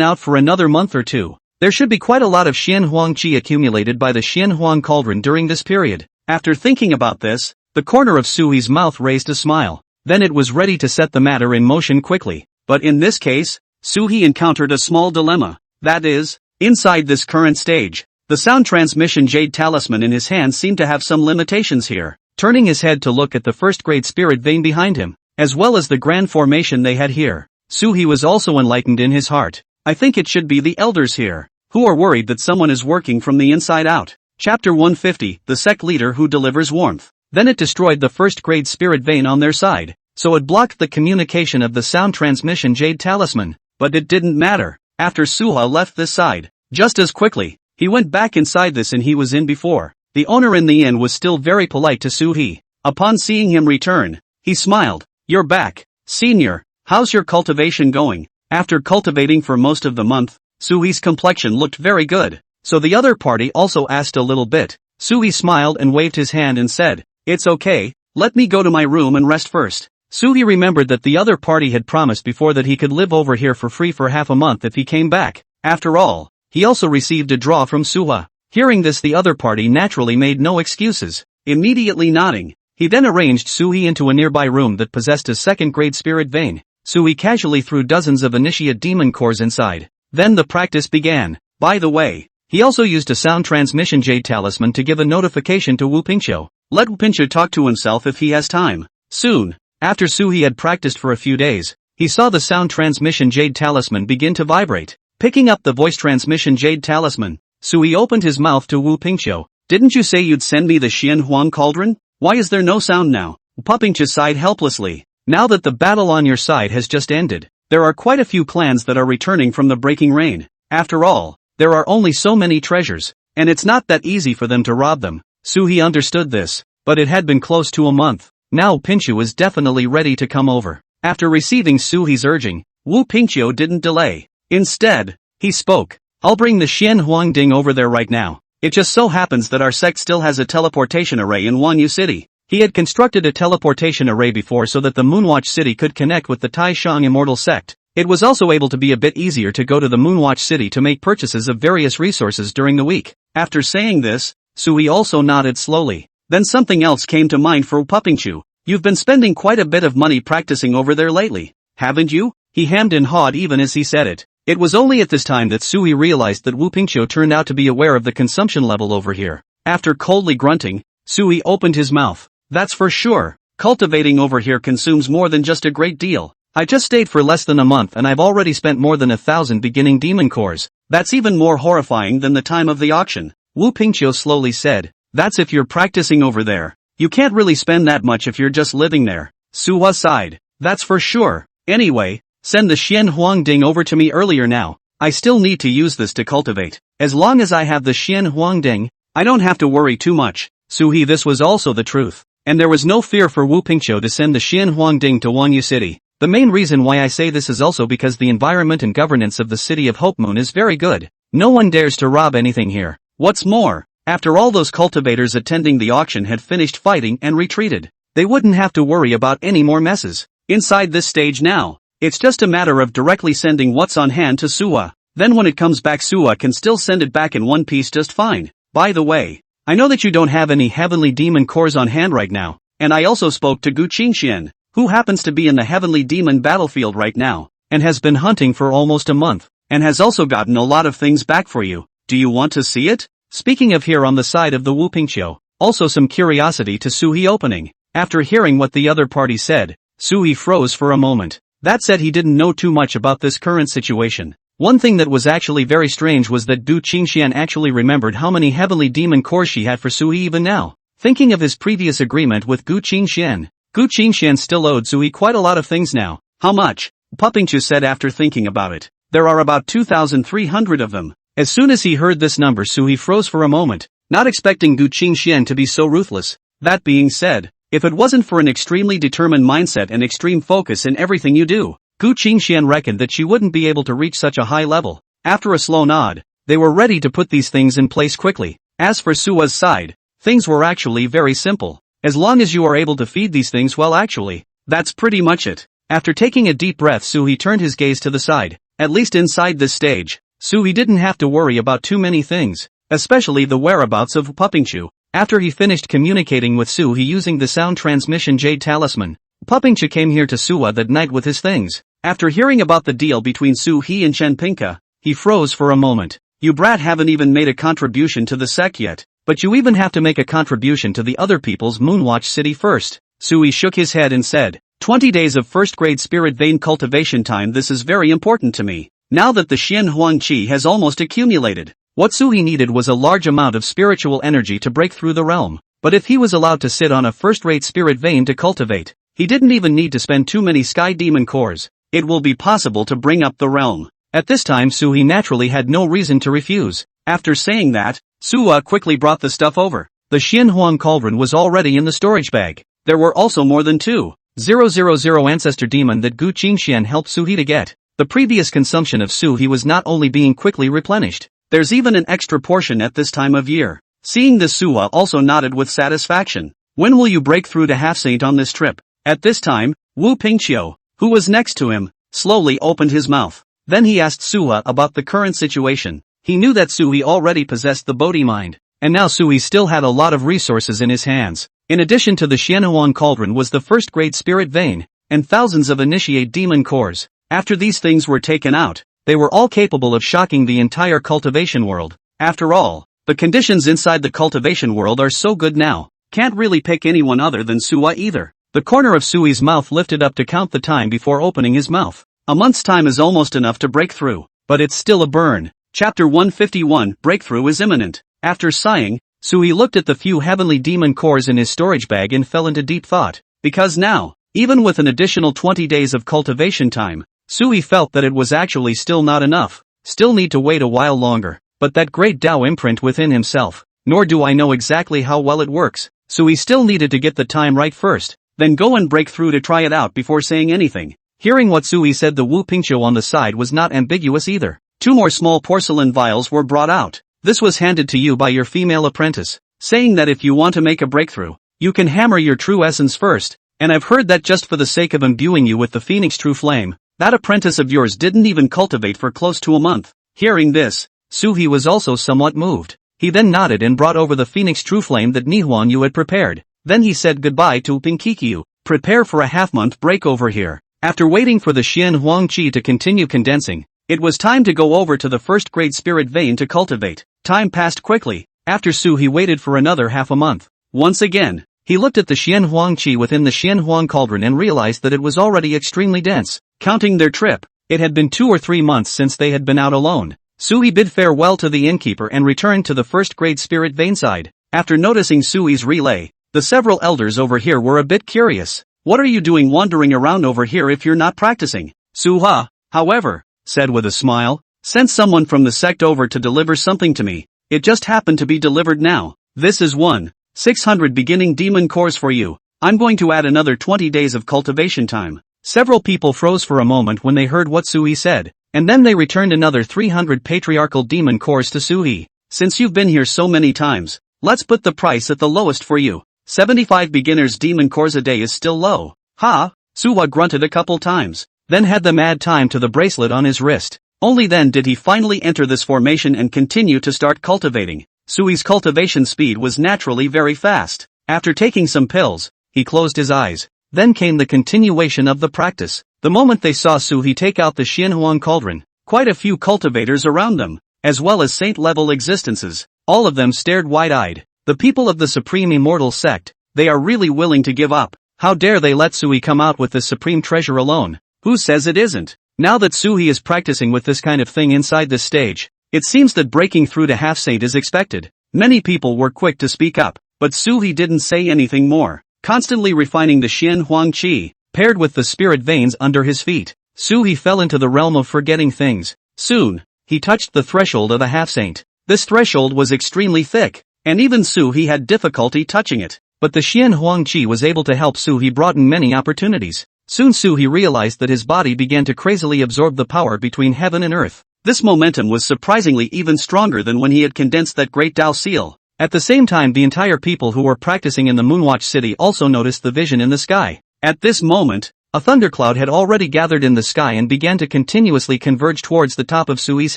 out for another month or two, there should be quite a lot of Xian Huang qi accumulated by the Xian Huang cauldron during this period. After thinking about this, the corner of Suhi's mouth raised a smile. Then it was ready to set the matter in motion quickly. But in this case, Suhi encountered a small dilemma. That is, inside this current stage, the sound transmission jade talisman in his hand seemed to have some limitations here. Turning his head to look at the first grade spirit vein behind him, as well as the grand formation they had here, Suhi was also enlightened in his heart. I think it should be the elders here, who are worried that someone is working from the inside out. Chapter 150, the sect leader who delivers warmth. Then it destroyed the first grade spirit vein on their side, so it blocked the communication of the sound transmission jade talisman. But it didn't matter. After Suha left this side, just as quickly, he went back inside this and he was in before. The owner in the inn was still very polite to Suhi. Upon seeing him return, he smiled. You're back, senior. How's your cultivation going? After cultivating for most of the month, Suhi's complexion looked very good, so the other party also asked a little bit. Suhi smiled and waved his hand and said, "It's okay, let me go to my room and rest first." Suhi remembered that the other party had promised before that he could live over here for free for half a month if he came back. After all, he also received a draw from Suha. Hearing this, the other party naturally made no excuses. Immediately nodding, he then arranged Suhi into a nearby room that possessed a second-grade spirit vein. Sui casually threw dozens of initiate demon cores inside. Then the practice began. By the way, he also used a sound transmission jade talisman to give a notification to Wu Pingqiu. Let Wu Pingqiu talk to himself if he has time. Soon, after Sui had practiced for a few days, he saw the sound transmission jade talisman begin to vibrate. Picking up the voice transmission jade talisman, Sui opened his mouth to Wu Pingqiu. Didn't you say you'd send me the Xian Huang cauldron? Why is there no sound now? Wu Pingqiu sighed helplessly. Now that the battle on your side has just ended, there are quite a few clans that are returning from the breaking rain. After all, there are only so many treasures, and it's not that easy for them to rob them. Sui understood this, but it had been close to a month. Now Pingqiu was definitely ready to come over. After receiving Sui's urging, Wu Pingqiu didn't delay. Instead, he spoke. I'll bring the Xian Huang Ding over there right now. It just so happens that our sect still has a teleportation array in Wanyu City. He had constructed a teleportation array before so that the Moonwatch City could connect with the Taishang Immortal Sect. It was also able to be a bit easier to go to the Moonwatch City to make purchases of various resources during the week. After saying this, Sui also nodded slowly. Then something else came to mind for Wu Pingqiu. You've been spending quite a bit of money practicing over there lately, haven't you? He hemmed and hawed even as he said it. It was only at this time that Sui realized that Wu Pingqiu turned out to be aware of the consumption level over here. After coldly grunting, Sui opened his mouth. That's for sure. Cultivating over here consumes more than just a great deal. I just stayed for less than a month and I've already spent more than 1,000 beginning demon cores. That's even more horrifying than the time of the auction. Wu Pingqiu slowly said. That's if you're practicing over there. You can't really spend that much if you're just living there. Suwa sighed. That's for sure. Anyway, send the Xian Huang Ding over to me earlier now. I still need to use this to cultivate. As long as I have the Xian Huang Ding, I don't have to worry too much. Sui, this was also the truth. And there was no fear for Wu Pingqiu to send the Xian Huang Ding to Wanyu City. The main reason why I say this is also because the environment and governance of the city of Hope Moon is very good. No one dares to rob anything here. What's more, after all those cultivators attending the auction had finished fighting and retreated, they wouldn't have to worry about any more messes. Inside this stage now, it's just a matter of directly sending what's on hand to Suwa. Then when it comes back, Suwa can still send it back in one piece just fine. By the way, I know that you don't have any heavenly demon cores on hand right now, and I also spoke to Gu Qingxian, who happens to be in the heavenly demon battlefield right now, and has been hunting for almost a month, and has also gotten a lot of things back for you. Do you want to see it? Speaking of here on the side of the Wu Pingqiu, also some curiosity to Sui opening. After hearing what the other party said, Sui froze for a moment. That said, he didn't know too much about this current situation. One thing that was actually very strange was that Gu Qingxian actually remembered how many heavenly demon cores she had for Sui even now. Thinking of his previous agreement with Gu Qingxian still owed Sui quite a lot of things now. How much? Wu Pingqiu said after thinking about it. There are about 2,300 of them. As soon as he heard this number, Sui froze for a moment, not expecting Gu Qingxian to be so ruthless. That being said, if it wasn't for an extremely determined mindset and extreme focus in everything you do, Gu Qingxian reckoned that she wouldn't be able to reach such a high level. After a slow nod, they were ready to put these things in place quickly. As for Suwa's side, things were actually very simple. As long as you are able to feed these things well, actually, that's pretty much it. After taking a deep breath, Sui turned his gaze to the side. At least inside this stage, Sui didn't have to worry about too many things, especially the whereabouts of Wu Pingqiu. After he finished communicating with Sui using the sound transmission jade talisman, Wu Pingqiu came here to Suwa that night with his things. After hearing about the deal between Sui and Chen Pinka, he froze for a moment. You brat haven't even made a contribution to the sect yet, but you even have to make a contribution to the other people's Moonwatch City first. Sui shook his head and said, 20 days of first-grade spirit vein cultivation time. This is very important to me. Now that the Xian Huang Qi has almost accumulated, what Sui needed was a large amount of spiritual energy to break through the realm. But if he was allowed to sit on a first-rate spirit vein to cultivate, he didn't even need to spend too many sky demon cores. It will be possible to bring up the realm. At this time, Sui naturally had no reason to refuse. After saying that, Suwa quickly brought the stuff over. The Xian Huang cauldron was already in the storage bag. There were also more than 2,000 ancestor demon that Gu Qingxian helped Sui to get. The previous consumption of Sui was not only being quickly replenished, there's even an extra portion at this time of year. Seeing this, Suwa also nodded with satisfaction. When will you break through to Half Saint on this trip? At this time, Wu Pingqiu, who was next to him, slowly opened his mouth. Then he asked Suwa about the current situation. He knew that Sui already possessed the Bodhi mind, and now Sui still had a lot of resources in his hands. In addition to the Xianhuang cauldron was the first-grade spirit vein, and thousands of initiate demon cores. After these things were taken out, they were all capable of shocking the entire cultivation world. After all, the conditions inside the cultivation world are so good now, can't really pick anyone other than Suwa either. The corner of Sui's mouth lifted up to count the time before opening his mouth. A month's time is almost enough to break through, but it's still a burn. Chapter 151, Breakthrough is imminent. After sighing, Sui looked at the few heavenly demon cores in his storage bag and fell into deep thought. Because now, even with an additional 20 days of cultivation time, Sui felt that it was actually still not enough, still need to wait a while longer. But that great Dao imprint within himself, nor do I know exactly how well it works, Sui still needed to get the time right first, then go and break through to try it out before saying anything. Hearing what Sui said, the Wu Pingqiu on the side was not ambiguous either. 2 more small porcelain vials were brought out. This was handed to you by your female apprentice, saying that if you want to make a breakthrough, you can hammer your true essence first, and I've heard that just for the sake of imbuing you with the Phoenix True Flame, that apprentice of yours didn't even cultivate for close to a month. Hearing this, Suhi was also somewhat moved. He then nodded and brought over the Phoenix True Flame that Nihwan Yu had prepared. Then he said goodbye to Pinkikyu. Prepare for a half-month break over here. After waiting for the Xian Huang Qi to continue condensing, it was time to go over to the first grade spirit vein to cultivate. Time passed quickly. After Suhi waited for another half a month. Once again, he looked at the Xian Huang Qi within the Xian Huang cauldron and realized that it was already extremely dense. Counting their trip, it had been 2 or 3 months since they had been out alone. Suhi bid farewell to the innkeeper and returned to the first grade spirit vein side. After noticing Sui's relay, the several elders over here were a bit curious. What are you doing wandering around over here if you're not practicing? Suha, however, said with a smile, sent someone from the sect over to deliver something to me. It just happened to be delivered now. This is 1,600 beginning demon cores for you. I'm going to add another 20 days of cultivation time. Several people froze for a moment when they heard what Sui said, and then they returned another 300 patriarchal demon cores to Suhi. Since you've been here so many times, let's put the price at the lowest for you. 75 beginners demon cores a day is still low. Ha! Suwa grunted a couple times, then had them add time to the bracelet on his wrist. Only then did he finally enter this formation and continue to start cultivating. Sui's cultivation speed was naturally very fast. After taking some pills, he closed his eyes. Then came the continuation of the practice. The moment they saw Suhi take out the Xianhuang cauldron, quite a few cultivators around them, as well as saint-level existences, all of them stared wide-eyed. The people of the Supreme Immortal Sect, they are really willing to give up. How dare they let Sui come out with this supreme treasure alone? Who says it isn't? Now that Suhi is practicing with this kind of thing inside this stage, it seems that breaking through to half-saint is expected. Many people were quick to speak up, but Suhi didn't say anything more. Constantly refining the Xian Huang Qi, paired with the spirit veins under his feet, Suhi fell into the realm of forgetting things. Soon, he touched the threshold of a half-saint. This threshold was extremely thick, and even Suhi had difficulty touching it. But the Xian Huang Qi was able to help Suhi broaden many opportunities. Soon Suhi realized that his body began to crazily absorb the power between heaven and earth. This momentum was surprisingly even stronger than when he had condensed that great Dao seal. At the same time, the entire people who were practicing in the Moonwatch City also noticed the vision in the sky. At this moment, a thundercloud had already gathered in the sky and began to continuously converge towards the top of Sui's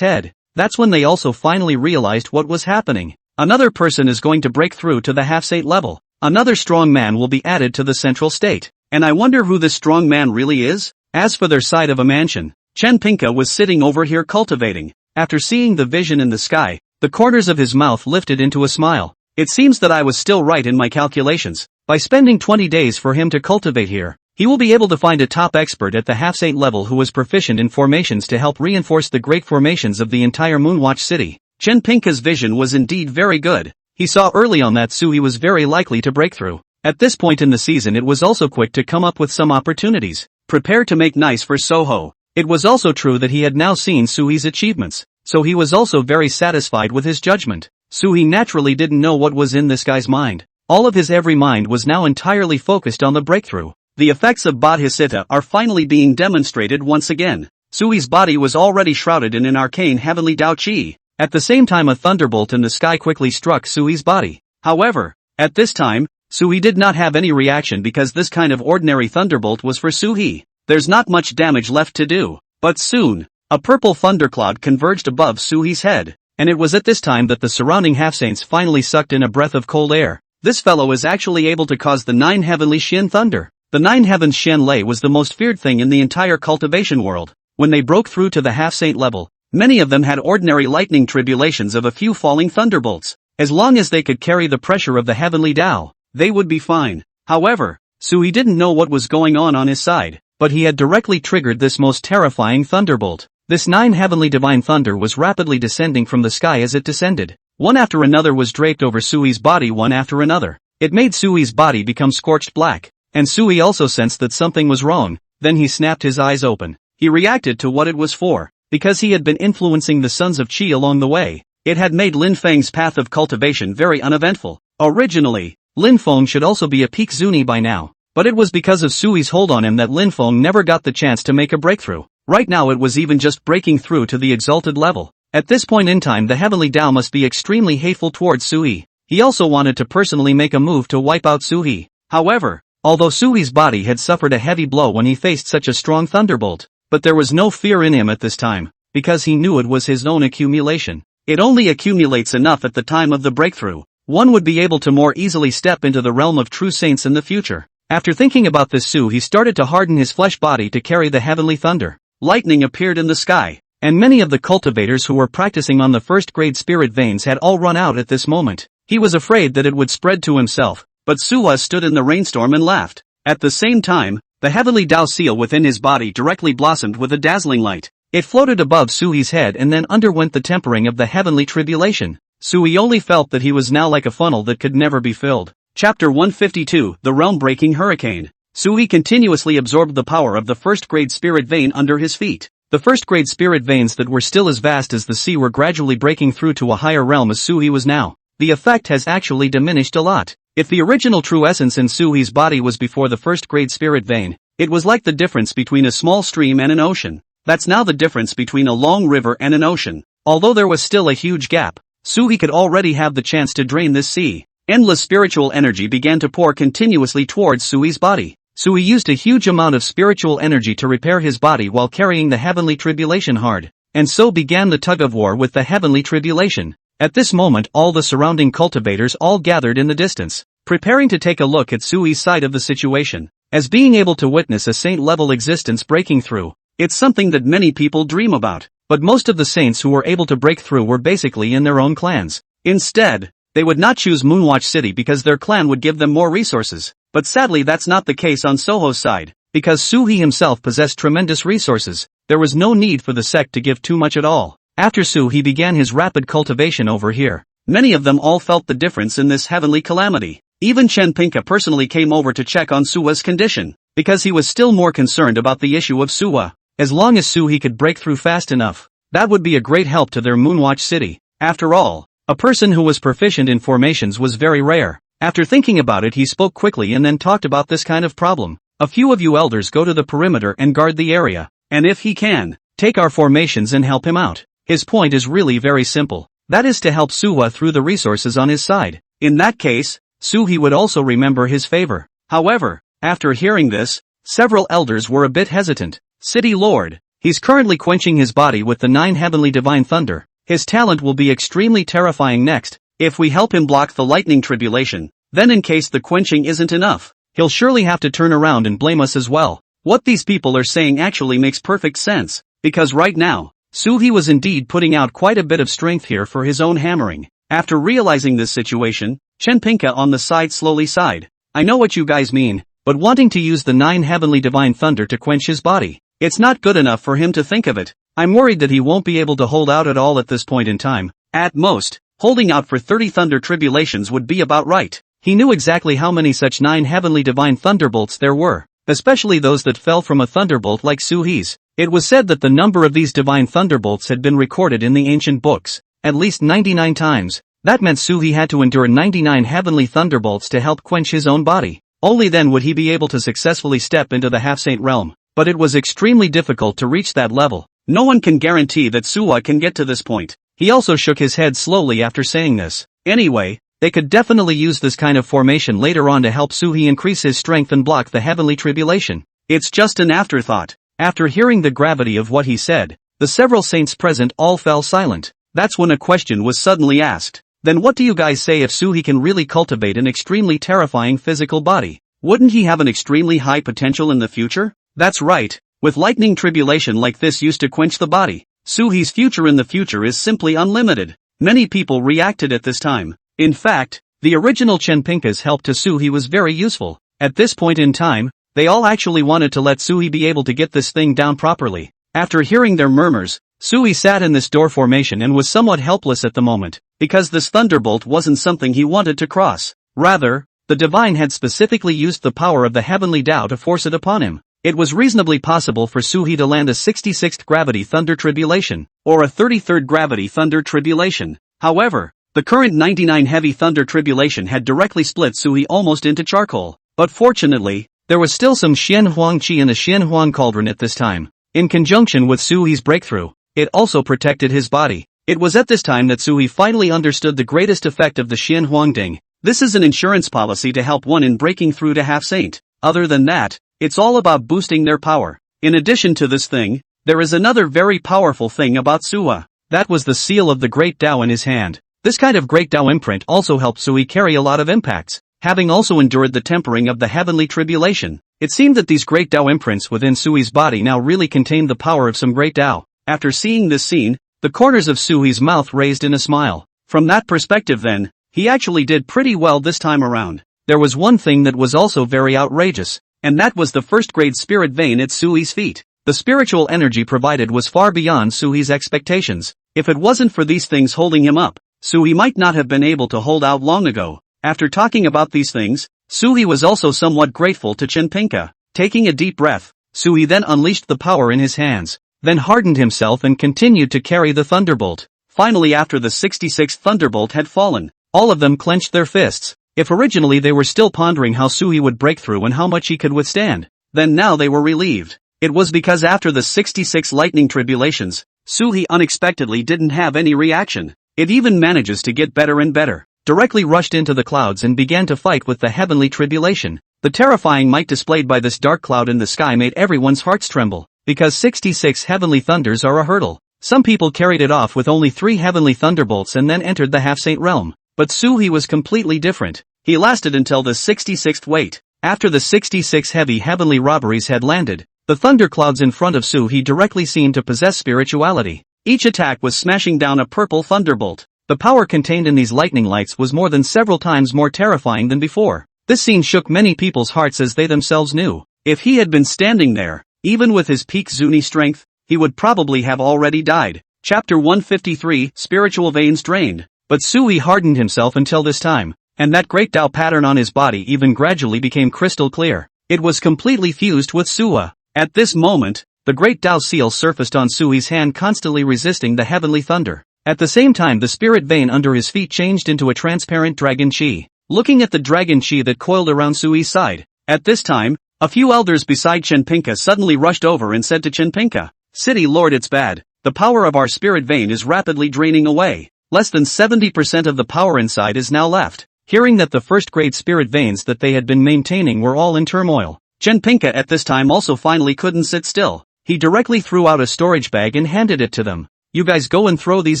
head. That's when they also finally realized what was happening. Another person is going to break through to the half-saint level. Another strong man will be added to the central state. And I wonder who this strong man really is? As for their side of a mansion, Chen Pinka was sitting over here cultivating. After seeing the vision in the sky, the corners of his mouth lifted into a smile. It seems that I was still right in my calculations. By spending 20 days for him to cultivate here, he will be able to find a top expert at the half-saint level who is proficient in formations to help reinforce the great formations of the entire Moonwatch City. Chen Pinka's vision was indeed very good. He saw early on that Sui was very likely to break through. At this point in the season, it was also quick to come up with some opportunities. Prepare to make nice for Soho. It was also true that he had now seen Sui's achievements, so he was also very satisfied with his judgment. Sui naturally didn't know what was in this guy's mind. All of his every mind was now entirely focused on the breakthrough. The effects of Bodhisattva are finally being demonstrated once again. Sui's body was already shrouded in an arcane heavenly Dao Qi. At the same time, a thunderbolt in the sky quickly struck Sui's body. However, at this time, Sui did not have any reaction because this kind of ordinary thunderbolt was for Suhi. There's not much damage left to do. But soon, a purple thundercloud converged above Suhi's head, and it was at this time that the surrounding half-saints finally sucked in a breath of cold air. This fellow is actually able to cause the 9 heavenly Shin thunder. The Nine Heavens Shenlei was the most feared thing in the entire cultivation world. When they broke through to the half-saint level, many of them had ordinary lightning tribulations of a few falling thunderbolts. As long as they could carry the pressure of the heavenly Dao, they would be fine. However, Sui didn't know what was going on his side, but he had directly triggered this most terrifying thunderbolt. This nine heavenly divine thunder was rapidly descending from the sky as it descended. One after another was draped over Sui's body, one after another. It made Sui's body become scorched black, and Sui also sensed that something was wrong. Then he snapped his eyes open. He reacted to what it was for, because he had been influencing the sons of Qi along the way. It had made Lin Feng's path of cultivation very uneventful. Originally, Lin Feng should also be a peak Zuni by now, but it was because of Sui's hold on him that Lin Feng never got the chance to make a breakthrough. Right now it was even just breaking through to the exalted level. At this point in time the heavenly Dao must be extremely hateful towards Sui. He also wanted to personally make a move to wipe out Sui. However, although Sui's body had suffered a heavy blow when he faced such a strong thunderbolt, but there was no fear in him at this time, because he knew it was his own accumulation. It only accumulates enough at the time of the breakthrough. One would be able to more easily step into the realm of true saints in the future. After thinking about this, he started to harden his flesh body to carry the heavenly thunder. Lightning appeared in the sky, and many of the cultivators who were practicing on the first-grade spirit veins had all run out at this moment. He was afraid that it would spread to himself, but Suwa stood in the rainstorm and laughed. At the same time, the heavenly Dao seal within his body directly blossomed with a dazzling light. It floated above Sui's head and then underwent the tempering of the heavenly tribulation. Sui only felt that he was now like a funnel that could never be filled. Chapter 152, The Realm-Breaking Hurricane. Sui continuously absorbed the power of the first-grade spirit vein under his feet. The first-grade spirit veins that were still as vast as the sea were gradually breaking through to a higher realm as Sui was now. The effect has actually diminished a lot. If the original true essence in Sui's body was before the first-grade spirit vein, it was like the difference between a small stream and an ocean. That's now the difference between a long river and an ocean. Although there was still a huge gap, Sui could already have the chance to drain this sea. Endless spiritual energy began to pour continuously towards Sui's body. Sui used a huge amount of spiritual energy to repair his body while carrying the heavenly tribulation hard, and so began the tug-of-war with the heavenly tribulation. At this moment all the surrounding cultivators all gathered in the distance, preparing to take a look at Sui's side of the situation. As being able to witness a saint-level existence breaking through, it's something that many people dream about. But most of the saints who were able to break through were basically in their own clans. Instead, they would not choose Moonwatch City because their clan would give them more resources. But sadly that's not the case on Soho's side, because Sui himself possessed tremendous resources. There was no need for the sect to give too much at all. After Sui began his rapid cultivation over here, many of them all felt the difference in this heavenly calamity. Even Chen Pinka personally came over to check on Suwa's condition, because he was still more concerned about the issue of Suwa. As long as Sui could break through fast enough, that would be a great help to their Moonwatch City. After all, a person who was proficient in formations was very rare. After thinking about it he spoke quickly and then talked about this kind of problem. A few of you elders go to the perimeter and guard the area, and if he can, take our formations and help him out. His point is really very simple. That is to help Suwa through the resources on his side. In that case, Sui would also remember his favor. However, after hearing this, several elders were a bit hesitant. City Lord, he's currently quenching his body with the 9 heavenly divine thunder. His talent will be extremely terrifying next. If we help him block the lightning tribulation, then in case the quenching isn't enough, he'll surely have to turn around and blame us as well. What these people are saying actually makes perfect sense, because right now, Sui was indeed putting out quite a bit of strength here for his own hammering. After realizing this situation, Chen Pinka on the side slowly sighed. I know what you guys mean, but wanting to use the 9 heavenly divine thunder to quench his body, it's not good enough for him to think of it. I'm worried that he won't be able to hold out at all at this point in time. At most, holding out for 30 thunder tribulations would be about right. He knew exactly how many such 9 heavenly divine thunderbolts there were, especially those that fell from a thunderbolt like Sui's. It was said that the number of these divine thunderbolts had been recorded in the ancient books, at least 99 times. That meant Sui had to endure 99 heavenly thunderbolts to help quench his own body. Only then would he be able to successfully step into the half-saint realm. But it was extremely difficult to reach that level. No one can guarantee that Suwa can get to this point. He also shook his head slowly after saying this. Anyway, they could definitely use this kind of formation later on to help Sui increase his strength and block the heavenly tribulation. It's just an afterthought. After hearing the gravity of what he said, the several saints present all fell silent. That's when a question was suddenly asked. Then what do you guys say if Sui can really cultivate an extremely terrifying physical body? Wouldn't he have an extremely high potential in the future? That's right. With lightning tribulation like this used to quench the body, Suhi's future in the future is simply unlimited. Many people reacted at this time. In fact, the original Chenpinkas help to Suhi was very useful. At this point in time, they all actually wanted to let Suhi be able to get this thing down properly. After hearing their murmurs, Suhi sat in this door formation and was somewhat helpless at the moment, because this thunderbolt wasn't something he wanted to cross. Rather, the divine had specifically used the power of the heavenly Dao to force it upon him. It was reasonably possible for Suhi to land a 66th gravity thunder tribulation, or a 33rd gravity thunder tribulation. However, the current 99 heavy thunder tribulation had directly split Suhi almost into charcoal. But fortunately, there was still some Xian Huang Qi in the Xian Huang cauldron at this time. In conjunction with Suhi's breakthrough, it also protected his body. It was at this time that Suhi finally understood the greatest effect of the Xian Huang Ding. This is an insurance policy to help one in breaking through to half-saint. Other than that, it's all about boosting their power. In addition to this thing, there is another very powerful thing about Suwa. That was the seal of the Great Dao in his hand. This kind of Great Dao imprint also helped Suhi carry a lot of impacts. Having also endured the tempering of the heavenly tribulation, it seemed that these Great Dao imprints within Sui's body now really contained the power of some Great Dao. After seeing this scene, the corners of Sui's mouth raised in a smile. From that perspective then, he actually did pretty well this time around. There was one thing that was also very outrageous, and that was the first-grade spirit vein at Sui's feet. The spiritual energy provided was far beyond Sui's expectations. If it wasn't for these things holding him up, Sui might not have been able to hold out long ago. After talking about these things, Sui was also somewhat grateful to Chenpinka. Taking a deep breath, Sui then unleashed the power in his hands, then hardened himself and continued to carry the thunderbolt. Finally, after the 66th thunderbolt had fallen, all of them clenched their fists. If originally they were still pondering how Sui would break through and how much he could withstand, then now they were relieved. It was because after the 66 lightning tribulations, Sui unexpectedly didn't have any reaction. It even manages to get better and better. Directly rushed into the clouds and began to fight with the heavenly tribulation. The terrifying might displayed by this dark cloud in the sky made everyone's hearts tremble, because 66 heavenly thunders are a hurdle. Some people carried it off with only 3 heavenly thunderbolts and then entered the half-saint realm. But Suhi was completely different. He lasted until the 66th weight. After the 66 heavy heavenly robberies had landed, the thunderclouds in front of Suhi directly seemed to possess spirituality. Each attack was smashing down a purple thunderbolt. The power contained in these lightning lights was more than several times more terrifying than before. This scene shook many people's hearts, as they themselves knew. If he had been standing there, even with his peak Zuni strength, he would probably have already died. Chapter 153, Spiritual Veins Drained. But Sui hardened himself until this time, and that Great Dao pattern on his body even gradually became crystal clear. It was completely fused with Suwa. At this moment, the Great Dao seal surfaced on Sui's hand, constantly resisting the heavenly thunder. At the same time, the spirit vein under his feet changed into a transparent dragon chi. Looking at the dragon chi that coiled around Sui's side, at this time, a few elders beside Chenpinka suddenly rushed over and said to Chenpinka, "City Lord, it's bad. The power of our spirit vein is rapidly draining away. Less than 70% of the power inside is now left." Hearing that the first-grade spirit veins that they had been maintaining were all in turmoil, Chenpinka at this time also finally couldn't sit still. He directly threw out a storage bag and handed it to them. "You guys go and throw these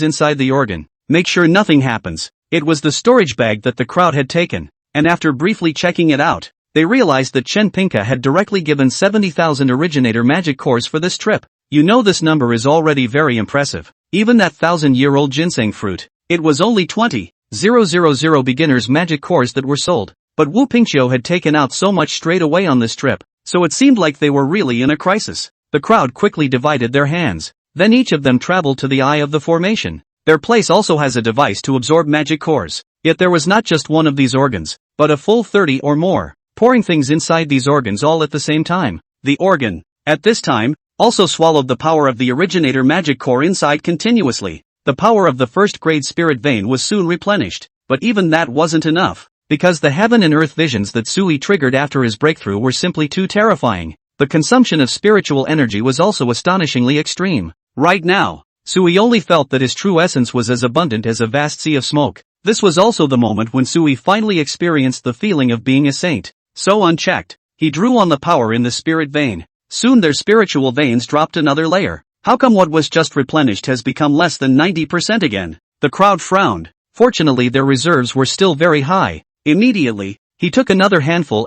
inside the organ. Make sure nothing happens." It was the storage bag that the crowd had taken, and after briefly checking it out, they realized that Chenpinka had directly given 70,000 originator magic cores for this trip. You know, this number is already very impressive. Even that 1,000-year-old ginseng fruit, it was only 20,000 beginners magic cores that were sold. But Wu Pingqiu had taken out so much straight away on this trip, so it seemed like they were really in a crisis. The crowd quickly divided their hands. Then each of them traveled to the eye of the formation. Their place also has a device to absorb magic cores. Yet there was not just one of these organs, but a full 30 or more, pouring things inside these organs all at the same time. The organ, at this time, also swallowed the power of the originator magic core inside continuously. The power of the first-grade spirit vein was soon replenished, but even that wasn't enough, because the heaven and earth visions that Sui triggered after his breakthrough were simply too terrifying. The consumption of spiritual energy was also astonishingly extreme. Right now, Sui only felt that his true essence was as abundant as a vast sea of smoke. This was also the moment when Sui finally experienced the feeling of being a saint. So unchecked, he drew on the power in the spirit vein. Soon their spiritual veins dropped another layer. How come what was just replenished has become less than 90% again? The crowd frowned. Fortunately, their reserves were still very high. Immediately, He took another handful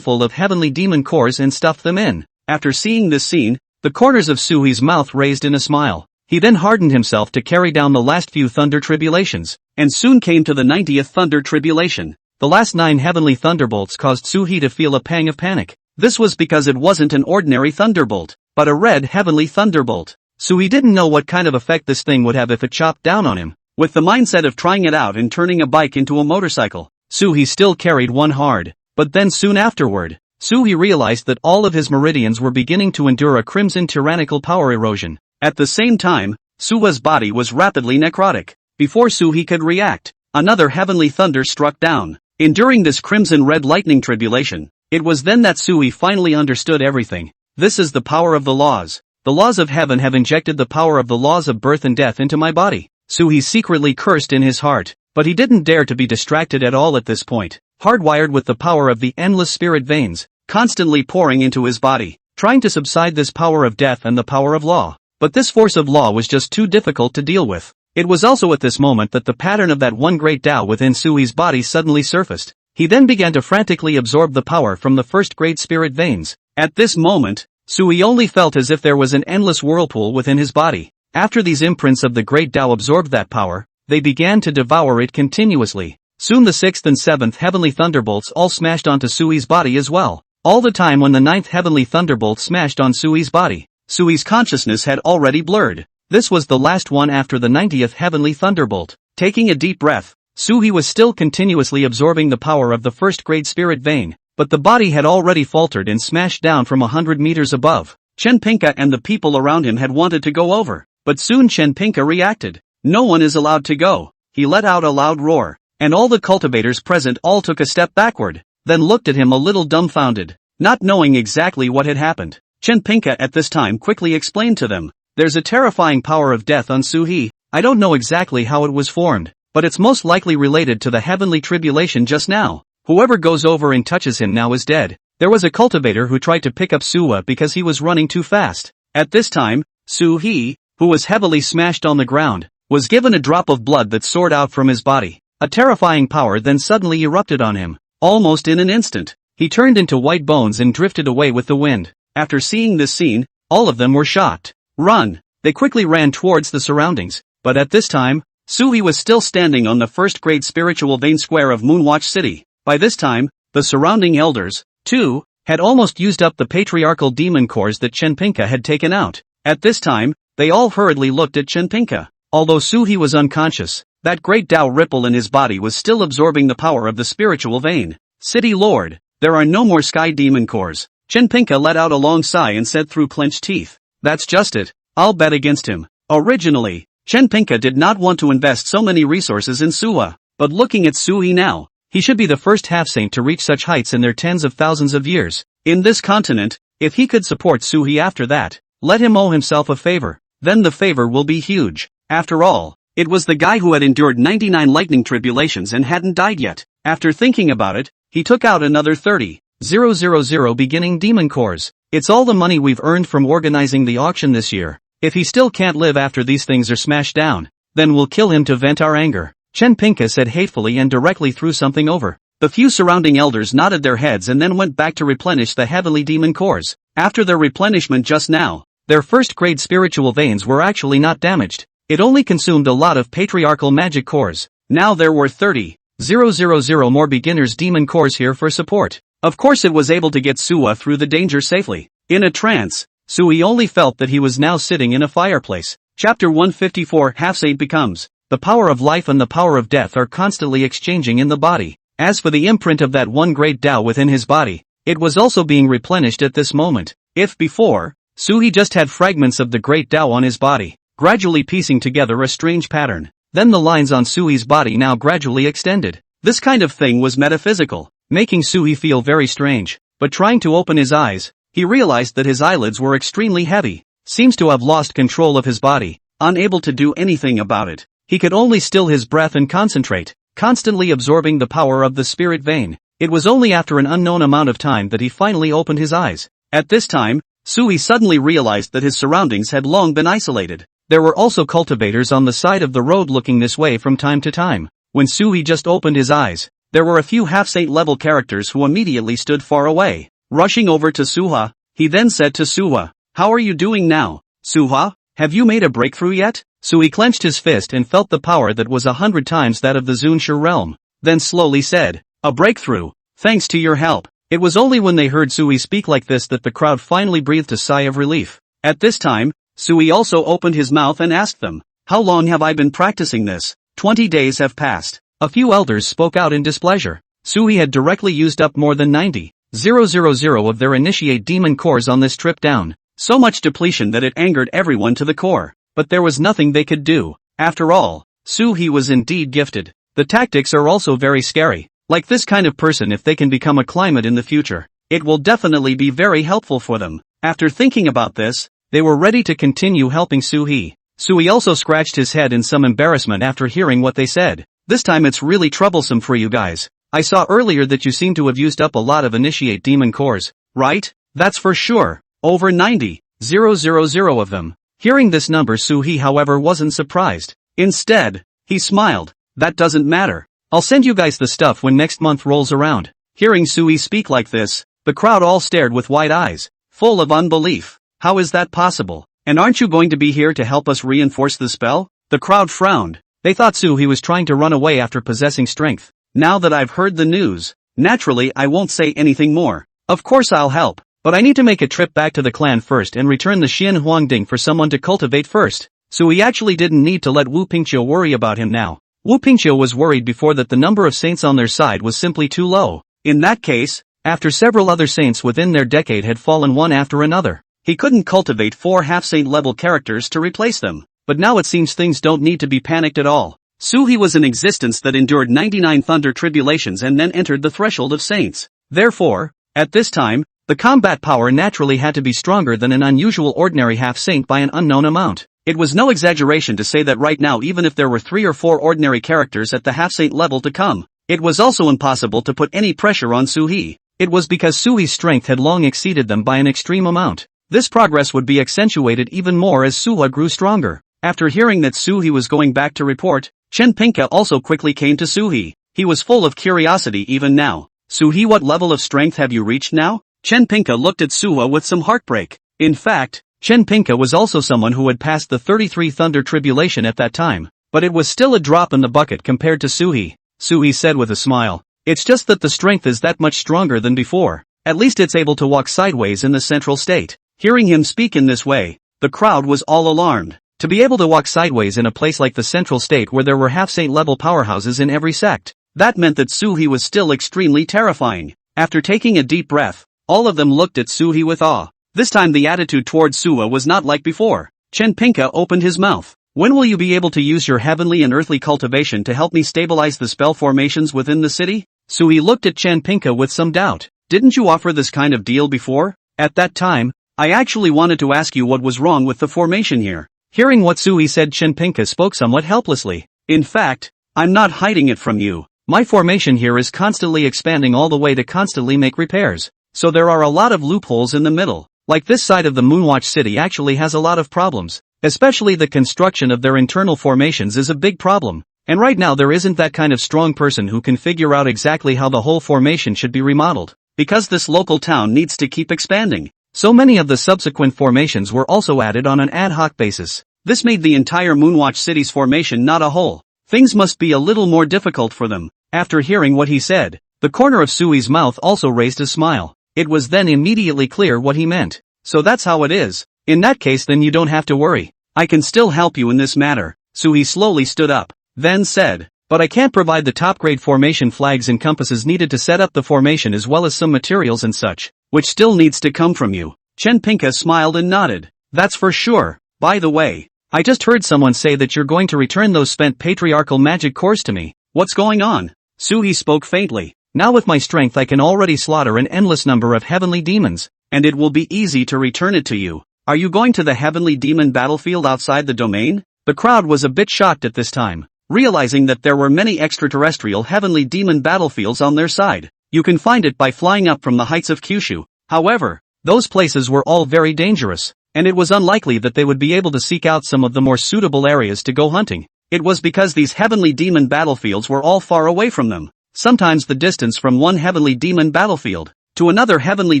of heavenly demon cores and stuffed them in. After seeing this scene, the corners of Sui's mouth raised in a smile. He then hardened himself to carry down the last few thunder tribulations, and soon came to the 90th thunder tribulation. The last 9 heavenly thunderbolts caused Sui to feel a pang of panic. This was because it wasn't an ordinary thunderbolt, but a red heavenly thunderbolt. Sui didn't know what kind of effect this thing would have if it chopped down on him. With the mindset of trying it out and turning a bike into a motorcycle, Sui still carried one hard. But then soon afterward, Sui realized that all of his meridians were beginning to endure a crimson tyrannical power erosion. At the same time, Sui's body was rapidly necrotic. Before Sui could react, another heavenly thunder struck down. Enduring this crimson red lightning tribulation, it was then that Sui finally understood everything. This is the power of the laws. The laws of heaven have injected the power of the laws of birth and death into my body. Sui secretly cursed in his heart, but he didn't dare to be distracted at all at this point. Hardwired with the power of the endless spirit veins, constantly pouring into his body, trying to subside this power of death and the power of law. But this force of law was just too difficult to deal with. It was also at this moment that the pattern of that one great Dao within Sui's body suddenly surfaced. He then began to frantically absorb the power from the first great spirit veins. At this moment, Sui only felt as if there was an endless whirlpool within his body. After these imprints of the great Dao absorbed that power, they began to devour it continuously. Soon the 6th and 7th heavenly thunderbolts all smashed onto Sui's body as well. All the time when the 9th heavenly thunderbolt smashed on Sui's body, Sui's consciousness had already blurred. This was the last one after the 90th heavenly thunderbolt. Taking a deep breath, Sui was still continuously absorbing the power of the first great spirit vein, but the body had already faltered and smashed down from 100 meters above. Chenpinka and the people around him had wanted to go over, but soon Chenpinka reacted. No one is allowed to go. He let out a loud roar, and all the cultivators present all took a step backward, then looked at him a little dumbfounded, not knowing exactly what had happened. Chenpinka at this time quickly explained to them, "There's a terrifying power of death on Sui. I don't know exactly how it was formed, but it's most likely related to the heavenly tribulation just now. Whoever goes over and touches him now is dead." There was a cultivator who tried to pick up Sui because he was running too fast. At this time, Sui, who was heavily smashed on the ground, was given a drop of blood that soared out from his body. A terrifying power then suddenly erupted on him. Almost in an instant, he turned into white bones and drifted away with the wind. After seeing this scene, all of them were shocked. "Run!" They quickly ran towards the surroundings, but at this time, Sui was still standing on the first great spiritual vein square of Moonwatch City. By this time, the surrounding elders, too, had almost used up the patriarchal demon cores that Chenpinka had taken out. At this time, they all hurriedly looked at Chenpinka. Although Sui was unconscious, that great Dao ripple in his body was still absorbing the power of the spiritual vein. "City Lord, there are no more sky demon cores." Chenpinka let out a long sigh and said through clenched teeth, "That's just it. I'll bet against him." Originally, Chenpinka did not want to invest so many resources in Sui, but looking at Sui now, he should be the first half-saint to reach such heights in their tens of thousands of years. In this continent, if he could support Sui after that, let him owe himself a favor. Then the favor will be huge. After all, it was the guy who had endured 99 lightning tribulations and hadn't died yet. After thinking about it, he took out another 30,000 beginning demon cores. "It's all the money we've earned from organizing the auction this year. If he still can't live after these things are smashed down, then we'll kill him to vent our anger." Chenpinka said hatefully and directly threw something over. The few surrounding elders nodded their heads and then went back to replenish the heavenly demon cores. After their replenishment just now, their first grade spiritual veins were actually not damaged. It only consumed a lot of patriarchal magic cores. Now there were 30,000 more beginners demon cores here for support. Of course it was able to get Sui through the danger safely. In a trance, Sui only felt that he was now sitting in a fireplace. Chapter 154 Half-Saint becomes. The power of life and the power of death are constantly exchanging in the body. As for the imprint of that one great Dao within his body, it was also being replenished at this moment. If before, Sui just had fragments of the great Dao on his body, gradually piecing together a strange pattern, then the lines on Sui's body now gradually extended. This kind of thing was metaphysical, making Sui feel very strange. But trying to open his eyes, he realized that his eyelids were extremely heavy. Seems to have lost control of his body, unable to do anything about it. He could only still his breath and concentrate, constantly absorbing the power of the spirit vein. It was only after an unknown amount of time that he finally opened his eyes. At this time, Sui suddenly realized that his surroundings had long been isolated. There were also cultivators on the side of the road looking this way from time to time. When Sui just opened his eyes, there were a few half-saint level characters who immediately stood far away. Rushing over to Suha, he then said to Suha, "How are you doing now, Suha? Have you made a breakthrough yet?" Sui clenched his fist and felt the power that was 100 times that of the Zunsha realm, then slowly said, "A breakthrough, thanks to your help." It was only when they heard Sui speak like this that the crowd finally breathed a sigh of relief. At this time, Sui also opened his mouth and asked them, "How long have I been practicing this?" 20 days have passed. A few elders spoke out in displeasure. Sui had directly used up more than 90,000 of their initiate demon cores on this trip down. So much depletion that it angered everyone to the core. But there was nothing they could do. After all, Suhi was indeed gifted. The tactics are also very scary. Like this kind of person, if they can become a climate in the future, it will definitely be very helpful for them. After thinking about this, they were ready to continue helping Suhi. Sui also scratched his head in some embarrassment after hearing what they said. "This time it's really troublesome for you guys. I saw earlier that you seem to have used up a lot of initiate demon cores, right? That's for sure. Over 90,000 of them." Hearing this number, Suhi however wasn't surprised. Instead, he smiled. "That doesn't matter. I'll send you guys the stuff when next month rolls around." Hearing Sui speak like this, the crowd all stared with wide eyes, full of unbelief. "How is that possible? And aren't you going to be here to help us reinforce the spell?" The crowd frowned. They thought Suhi was trying to run away after possessing strength. "Now that I've heard the news, naturally I won't say anything more. Of course I'll help, but I need to make a trip back to the clan first and return the Xian Huangding for someone to cultivate first." Sui actually didn't need to let Wu Pingqiu worry about him now. Wu Pingqiu was worried before that the number of saints on their side was simply too low. In that case, after several other saints within their decade had fallen one after another, he couldn't cultivate 4 half-saint level characters to replace them. But now it seems things don't need to be panicked at all. Suhi was an existence that endured 99 thunder tribulations and then entered the threshold of saints. Therefore, at this time, the combat power naturally had to be stronger than an unusual ordinary half-saint by an unknown amount. It was no exaggeration to say that right now, even if there were 3 or 4 ordinary characters at the half-saint level to come, it was also impossible to put any pressure on Suhi. It was because Suhi's strength had long exceeded them by an extreme amount. This progress would be accentuated even more as Suha grew stronger. After hearing that Suhi was going back to report, Chen Pinka also quickly came to Suhi. He was full of curiosity even now. "Suhi, what level of strength have you reached now?" Chen Pinka looked at Suha with some heartbreak. In fact, Chen Pinka was also someone who had passed the 33 thunder tribulation at that time, but it was still a drop in the bucket compared to Suhi. Suhi said with a smile, "It's just that the strength is that much stronger than before. At least it's able to walk sideways in the central state." Hearing him speak in this way, the crowd was all alarmed. To be able to walk sideways in a place like the central state where there were half-saint level powerhouses in every sect, that meant that Suhi was still extremely terrifying. After taking a deep breath, all of them looked at Suhi with awe. This time the attitude towards Suha was not like before. Chen Pinka opened his mouth. "When will you be able to use your heavenly and earthly cultivation to help me stabilize the spell formations within the city?" Suhi looked at Chen Pinka with some doubt. "Didn't you offer this kind of deal before?" At that time, "I actually wanted to ask you what was wrong with the formation here." Hearing what Suhi said, Chen Pinka spoke somewhat helplessly. "In fact, I'm not hiding it from you. My formation here is constantly expanding all the way to constantly make repairs. So there are a lot of loopholes in the middle. Like this side of the Moonwatch City actually has a lot of problems. Especially the construction of their internal formations is a big problem. And right now there isn't that kind of strong person who can figure out exactly how the whole formation should be remodeled. Because this local town needs to keep expanding. So many of the subsequent formations were also added on an ad hoc basis. This made the entire Moonwatch City's formation not a whole. Things must be a little more difficult for them." After hearing what he said, the corner of Sui's mouth also raised a smile. It was then immediately clear what he meant. "So that's how it is. In that case then you don't have to worry. I can still help you in this matter." Sui slowly stood up, then said, "But I can't provide the top-grade formation flags and compasses needed to set up the formation as well as some materials and such, which still needs to come from you." Chen Pinka smiled and nodded. "That's for sure. By the way, I just heard someone say that you're going to return those spent patriarchal magic cores to me. What's going on?" Suhi spoke faintly. "Now with my strength I can already slaughter an endless number of heavenly demons, and it will be easy to return it to you. Are you going to the heavenly demon battlefield outside the domain?" The crowd was a bit shocked at this time, realizing that there were many extraterrestrial heavenly demon battlefields on their side. You can find it by flying up from the heights of Kyushu. However, those places were all very dangerous, and it was unlikely that they would be able to seek out some of the more suitable areas to go hunting. It was because these heavenly demon battlefields were all far away from them. Sometimes the distance from one heavenly demon battlefield to another heavenly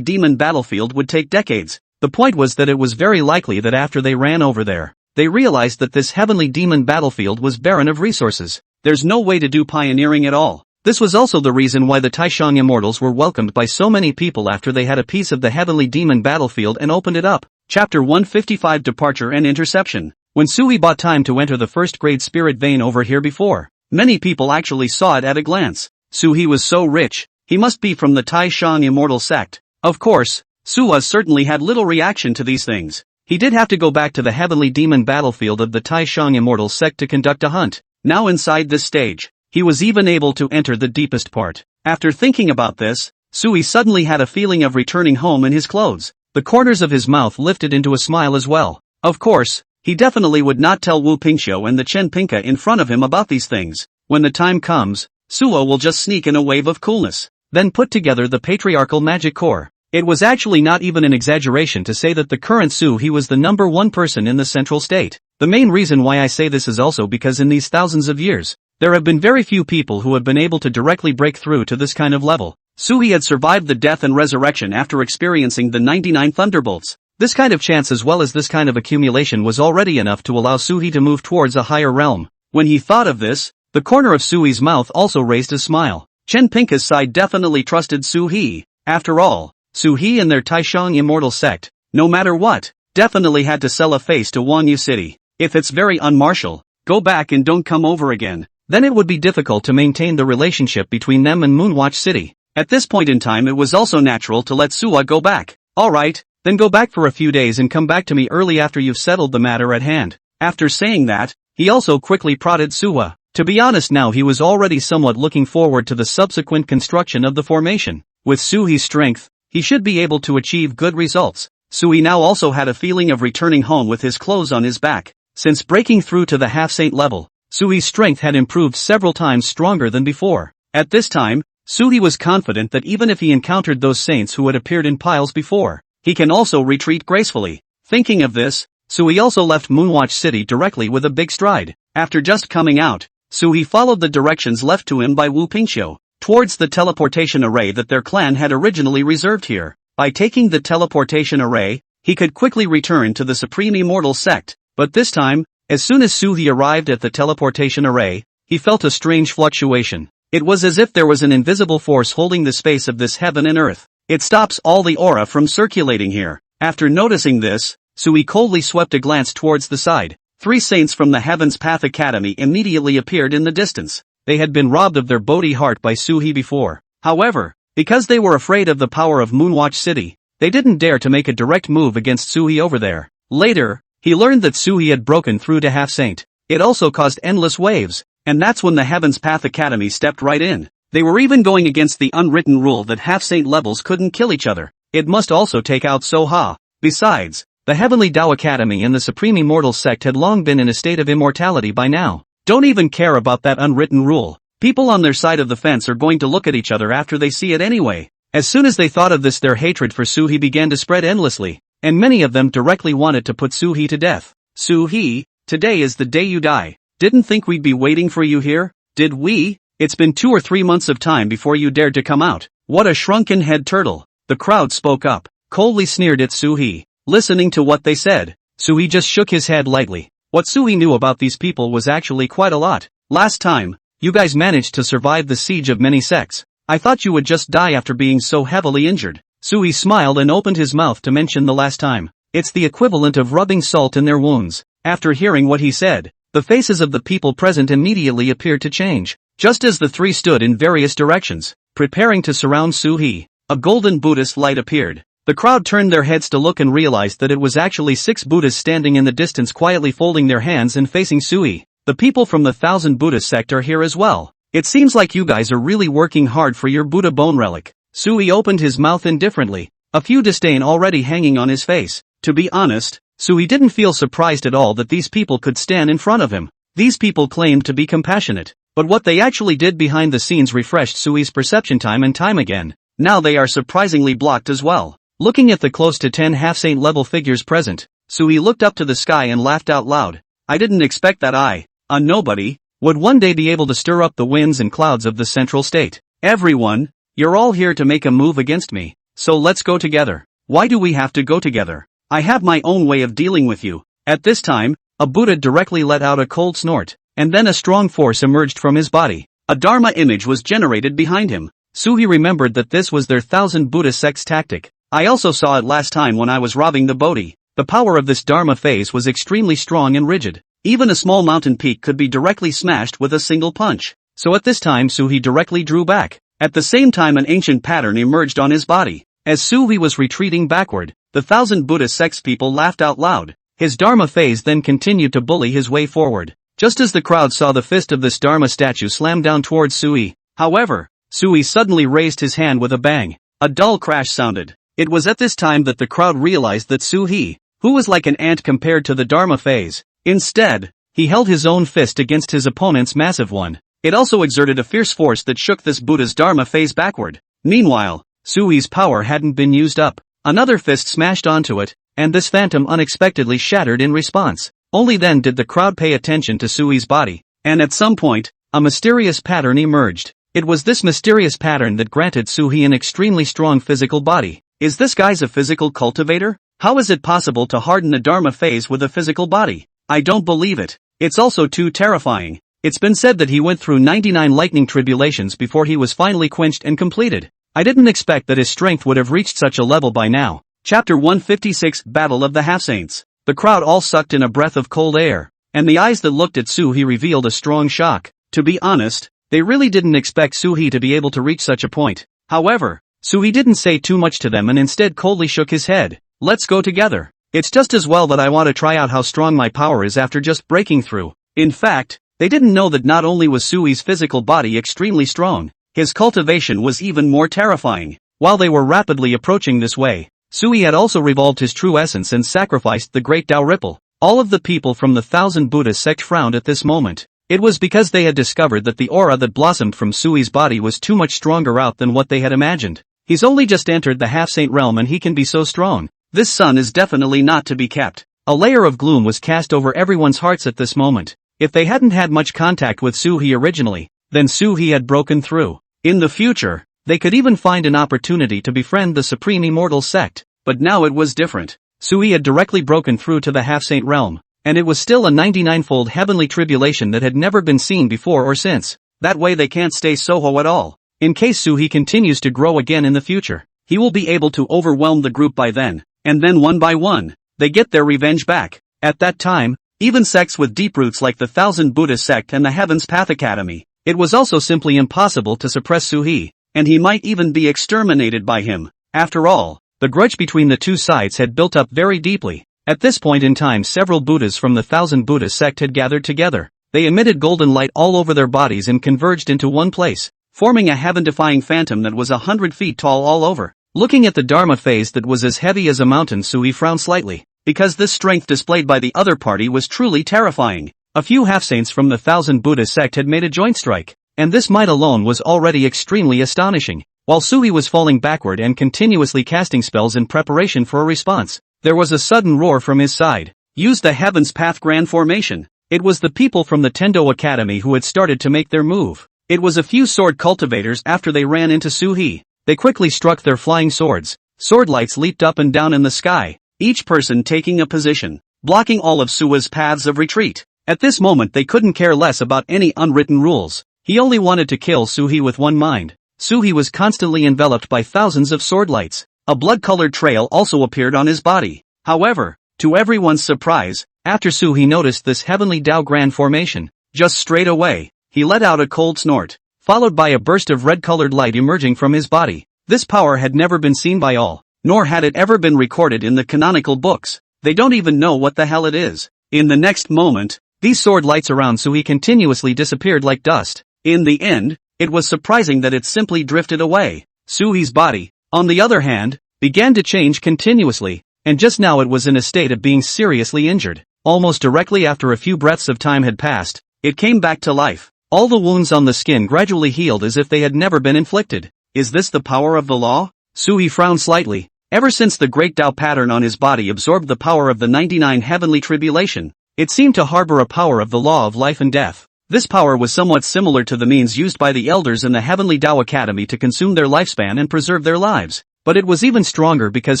demon battlefield would take decades. The point was that it was very likely that after they ran over there, they realized that this heavenly demon battlefield was barren of resources. There's no way to do pioneering at all. This was also the reason why the Taishang immortals were welcomed by so many people after they had a piece of the heavenly demon battlefield and opened it up. Chapter 155 Departure and Interception. When Sui bought time to enter the first grade spirit vein over here before, many people actually saw it at a glance. Sui was so rich, he must be from the Taishang immortal sect. Of course, Sua certainly had little reaction to these things. He did have to go back to the heavenly demon battlefield of the Taishang immortal sect to conduct a hunt. Now inside this stage, he was even able to enter the deepest part. After thinking about this, Sui suddenly had a feeling of returning home in his clothes. The corners of his mouth lifted into a smile as well. Of course, he definitely would not tell Wu Pingxiu and the Chen Pinka in front of him about these things. When the time comes, Suo will just sneak in a wave of coolness, then put together the patriarchal magic core. It was actually not even an exaggeration to say that the current Sui was the number one person in the central state. The main reason why I say this is also because in these thousands of years, there have been very few people who have been able to directly break through to this kind of level. Sui had survived the death and resurrection after experiencing the 99 thunderbolts. This kind of chance as well as this kind of accumulation was already enough to allow Sui to move towards a higher realm. When he thought of this, the corner of Sui's mouth also raised a smile. Chen Pinka's side definitely trusted Sui. After all, Sui and their Taishang immortal sect, no matter what, definitely had to sell a face to Wanyu City. If it's very unmartial, go back and don't come over again, then it would be difficult to maintain the relationship between them and Moonwatch City. At this point in time it was also natural to let Sua go back. Alright, then go back for a few days and come back to me early after you've settled the matter at hand. After saying that, he also quickly prodded Sua. To be honest now he was already somewhat looking forward to the subsequent construction of the formation. With Sui's strength, he should be able to achieve good results. Sui now also had a feeling of returning home with his clothes on his back. Since breaking through to the half-saint level, Sui's strength had improved several times stronger than before. At this time, Sui was confident that even if he encountered those saints who had appeared in piles before, he can also retreat gracefully. Thinking of this, Sui also left Moonwatch City directly with a big stride. After just coming out, Sui followed the directions left to him by Wu Pingxiu, towards the teleportation array that their clan had originally reserved here. By taking the teleportation array, he could quickly return to the Supreme Immortal Sect. But this time, as soon as Sui arrived at the teleportation array, he felt a strange fluctuation. It was as if there was an invisible force holding the space of this heaven and earth. It stops all the aura from circulating here. After noticing this, Sui coldly swept a glance towards the side. 3 saints from the Heaven's Path Academy immediately appeared in the distance. They had been robbed of their Bodhi heart by Sui before. However, because they were afraid of the power of Moonwatch City, they didn't dare to make a direct move against Sui over there. Later, he learned that Sui had broken through to half-saint. It also caused endless waves, and that's when the Heaven's Path Academy stepped right in. They were even going against the unwritten rule that half-saint levels couldn't kill each other. It must also take out Soha. Besides, the Heavenly Dao Academy and the Supreme Immortal Sect had long been in a state of immortality by now. Don't even care about that unwritten rule. People on their side of the fence are going to look at each other after they see it anyway. As soon as they thought of this, their hatred for Sui began to spread endlessly, and many of them directly wanted to put Sui to death. Sui, today is the day you die. Didn't think we'd be waiting for you here, did we? It's been 2 or 3 months of time before you dared to come out. What a shrunken head turtle. The crowd spoke up, coldly sneered at Sui. Listening to what they said, Sui just shook his head lightly. What Sui knew about these people was actually quite a lot. Last time, you guys managed to survive the siege of many sects. I thought you would just die after being so heavily injured. Sui smiled and opened his mouth to mention the last time. It's the equivalent of rubbing salt in their wounds. After hearing what he said, the faces of the people present immediately appeared to change. Just as the 3 stood in various directions, preparing to surround Sui, a golden Buddhist light appeared. The crowd turned their heads to look and realized that it was actually 6 Buddhas standing in the distance quietly folding their hands and facing Sui. The people from the 1000 Buddhist sect are here as well. It seems like you guys are really working hard for your Buddha bone relic. Sui opened his mouth indifferently, a few disdain already hanging on his face. To be honest, Sui didn't feel surprised at all that these people could stand in front of him. These people claimed to be compassionate, but what they actually did behind the scenes refreshed Sui's perception time and time again. Now they are surprisingly blocked as well. Looking at the close to 10 half-saint level figures present, Sui looked up to the sky and laughed out loud. I didn't expect that I, a nobody, would one day be able to stir up the winds and clouds of the central state. Everyone, you're all here to make a move against me, so let's go together. Why do we have to go together? I have my own way of dealing with you. At this time, a Buddha directly let out a cold snort, and then a strong force emerged from his body. A Dharma image was generated behind him. Suhi remembered that this was their 1000 Buddha sect's tactic. I also saw it last time when I was robbing the Bodhi. The power of this Dharma phase was extremely strong and rigid. Even a small mountain peak could be directly smashed with a single punch. So at this time Suhi directly drew back. At the same time an ancient pattern emerged on his body. As Suhi was retreating backward, the 1000 Buddha sect's people laughed out loud. His Dharma phase then continued to bully his way forward. Just as the crowd saw the fist of this Dharma statue slam down towards Suhi. However, Suhi suddenly raised his hand with a bang. A dull crash sounded. It was at this time that the crowd realized that Suhi, who was like an ant compared to the Dharma phase, instead, he held his own fist against his opponent's massive one. It also exerted a fierce force that shook this Buddha's Dharma phase backward. Meanwhile, Suhi's power hadn't been used up. Another fist smashed onto it, and this phantom unexpectedly shattered in response. Only then did the crowd pay attention to Sui's body, and at some point, a mysterious pattern emerged. It was this mysterious pattern that granted Suhi an extremely strong physical body. Is this guy a physical cultivator? How is it possible to harden the Dharma phase with a physical body? I don't believe it. It's also too terrifying. It's been said that he went through 99 lightning tribulations before he was finally quenched and completed. I didn't expect that his strength would have reached such a level by now. Chapter 156 Battle of the Half-Saints. The crowd all sucked in a breath of cold air, and the eyes that looked at Suhi revealed a strong shock. To be honest, they really didn't expect Suhi to be able to reach such a point. However, Suhi didn't say too much to them and instead coldly shook his head. Let's go together. It's just as well that I want to try out how strong my power is after just breaking through. In fact, they didn't know that not only was Sui's physical body extremely strong, his cultivation was even more terrifying. While they were rapidly approaching this way, Sui had also revolved his true essence and sacrificed the great Tao ripple. All of the people from the 1000 Buddha sect frowned at this moment. It was because they had discovered that the aura that blossomed from Sui's body was too much stronger out than what they had imagined. He's only just entered the half-saint realm and he can be so strong. This son is definitely not to be kept. A layer of gloom was cast over everyone's hearts at this moment. If they hadn't had much contact with Suhi originally, then Suhi had broken through. In the future, they could even find an opportunity to befriend the Supreme Immortal Sect, but now it was different. Sui had directly broken through to the half-saint realm, and it was still a 99-fold heavenly tribulation that had never been seen before or since. That way they can't stay Soho at all. In case Sui continues to grow again in the future, he will be able to overwhelm the group by then, and then one by one, they get their revenge back. At that time, even sects with deep roots like the 1000 Buddha sect and the Heaven's Path Academy, it was also simply impossible to suppress Sui, and he might even be exterminated by him. After all, the grudge between the two sides had built up very deeply. At this point in time several Buddhas from the 1000 Buddha sect had gathered together. They emitted golden light all over their bodies and converged into one place, forming a heaven-defying phantom that was 100 feet tall all over. Looking at the Dharma phase that was as heavy as a mountain, Sui frowned slightly, because this strength displayed by the other party was truly terrifying. A few half-saints from the 1000 Buddha sect had made a joint strike, and this might alone was already extremely astonishing. While Sui was falling backward and continuously casting spells in preparation for a response, there was a sudden roar from his side. Use the Heaven's Path Grand Formation. It was the people from the Tendo Academy who had started to make their move. It was a few sword cultivators after they ran into Suhi. They quickly struck their flying swords. Sword lights leaped up and down in the sky, each person taking a position, blocking all of Sui's paths of retreat. At this moment they couldn't care less about any unwritten rules. He only wanted to kill Suhi with one mind. Suhi was constantly enveloped by thousands of sword lights. A blood-colored trail also appeared on his body. However, to everyone's surprise, after Suhi noticed this heavenly Dao Grand Formation, just straight away, he let out a cold snort, followed by a burst of red-colored light emerging from his body. This power had never been seen by all, nor had it ever been recorded in the canonical books. They don't even know what the hell it is. In the next moment, these sword lights around Suhi continuously disappeared like dust. In the end, it was surprising that it simply drifted away. Suhi's body, on the other hand, began to change continuously, and just now it was in a state of being seriously injured. Almost directly after a few breaths of time had passed, it came back to life. All the wounds on the skin gradually healed as if they had never been inflicted. Is this the power of the law? Sui frowned slightly. Ever since the great Dao pattern on his body absorbed the power of the 99 heavenly tribulation, it seemed to harbor a power of the law of life and death. This power was somewhat similar to the means used by the elders in the Heavenly Dao Academy to consume their lifespan and preserve their lives. But it was even stronger because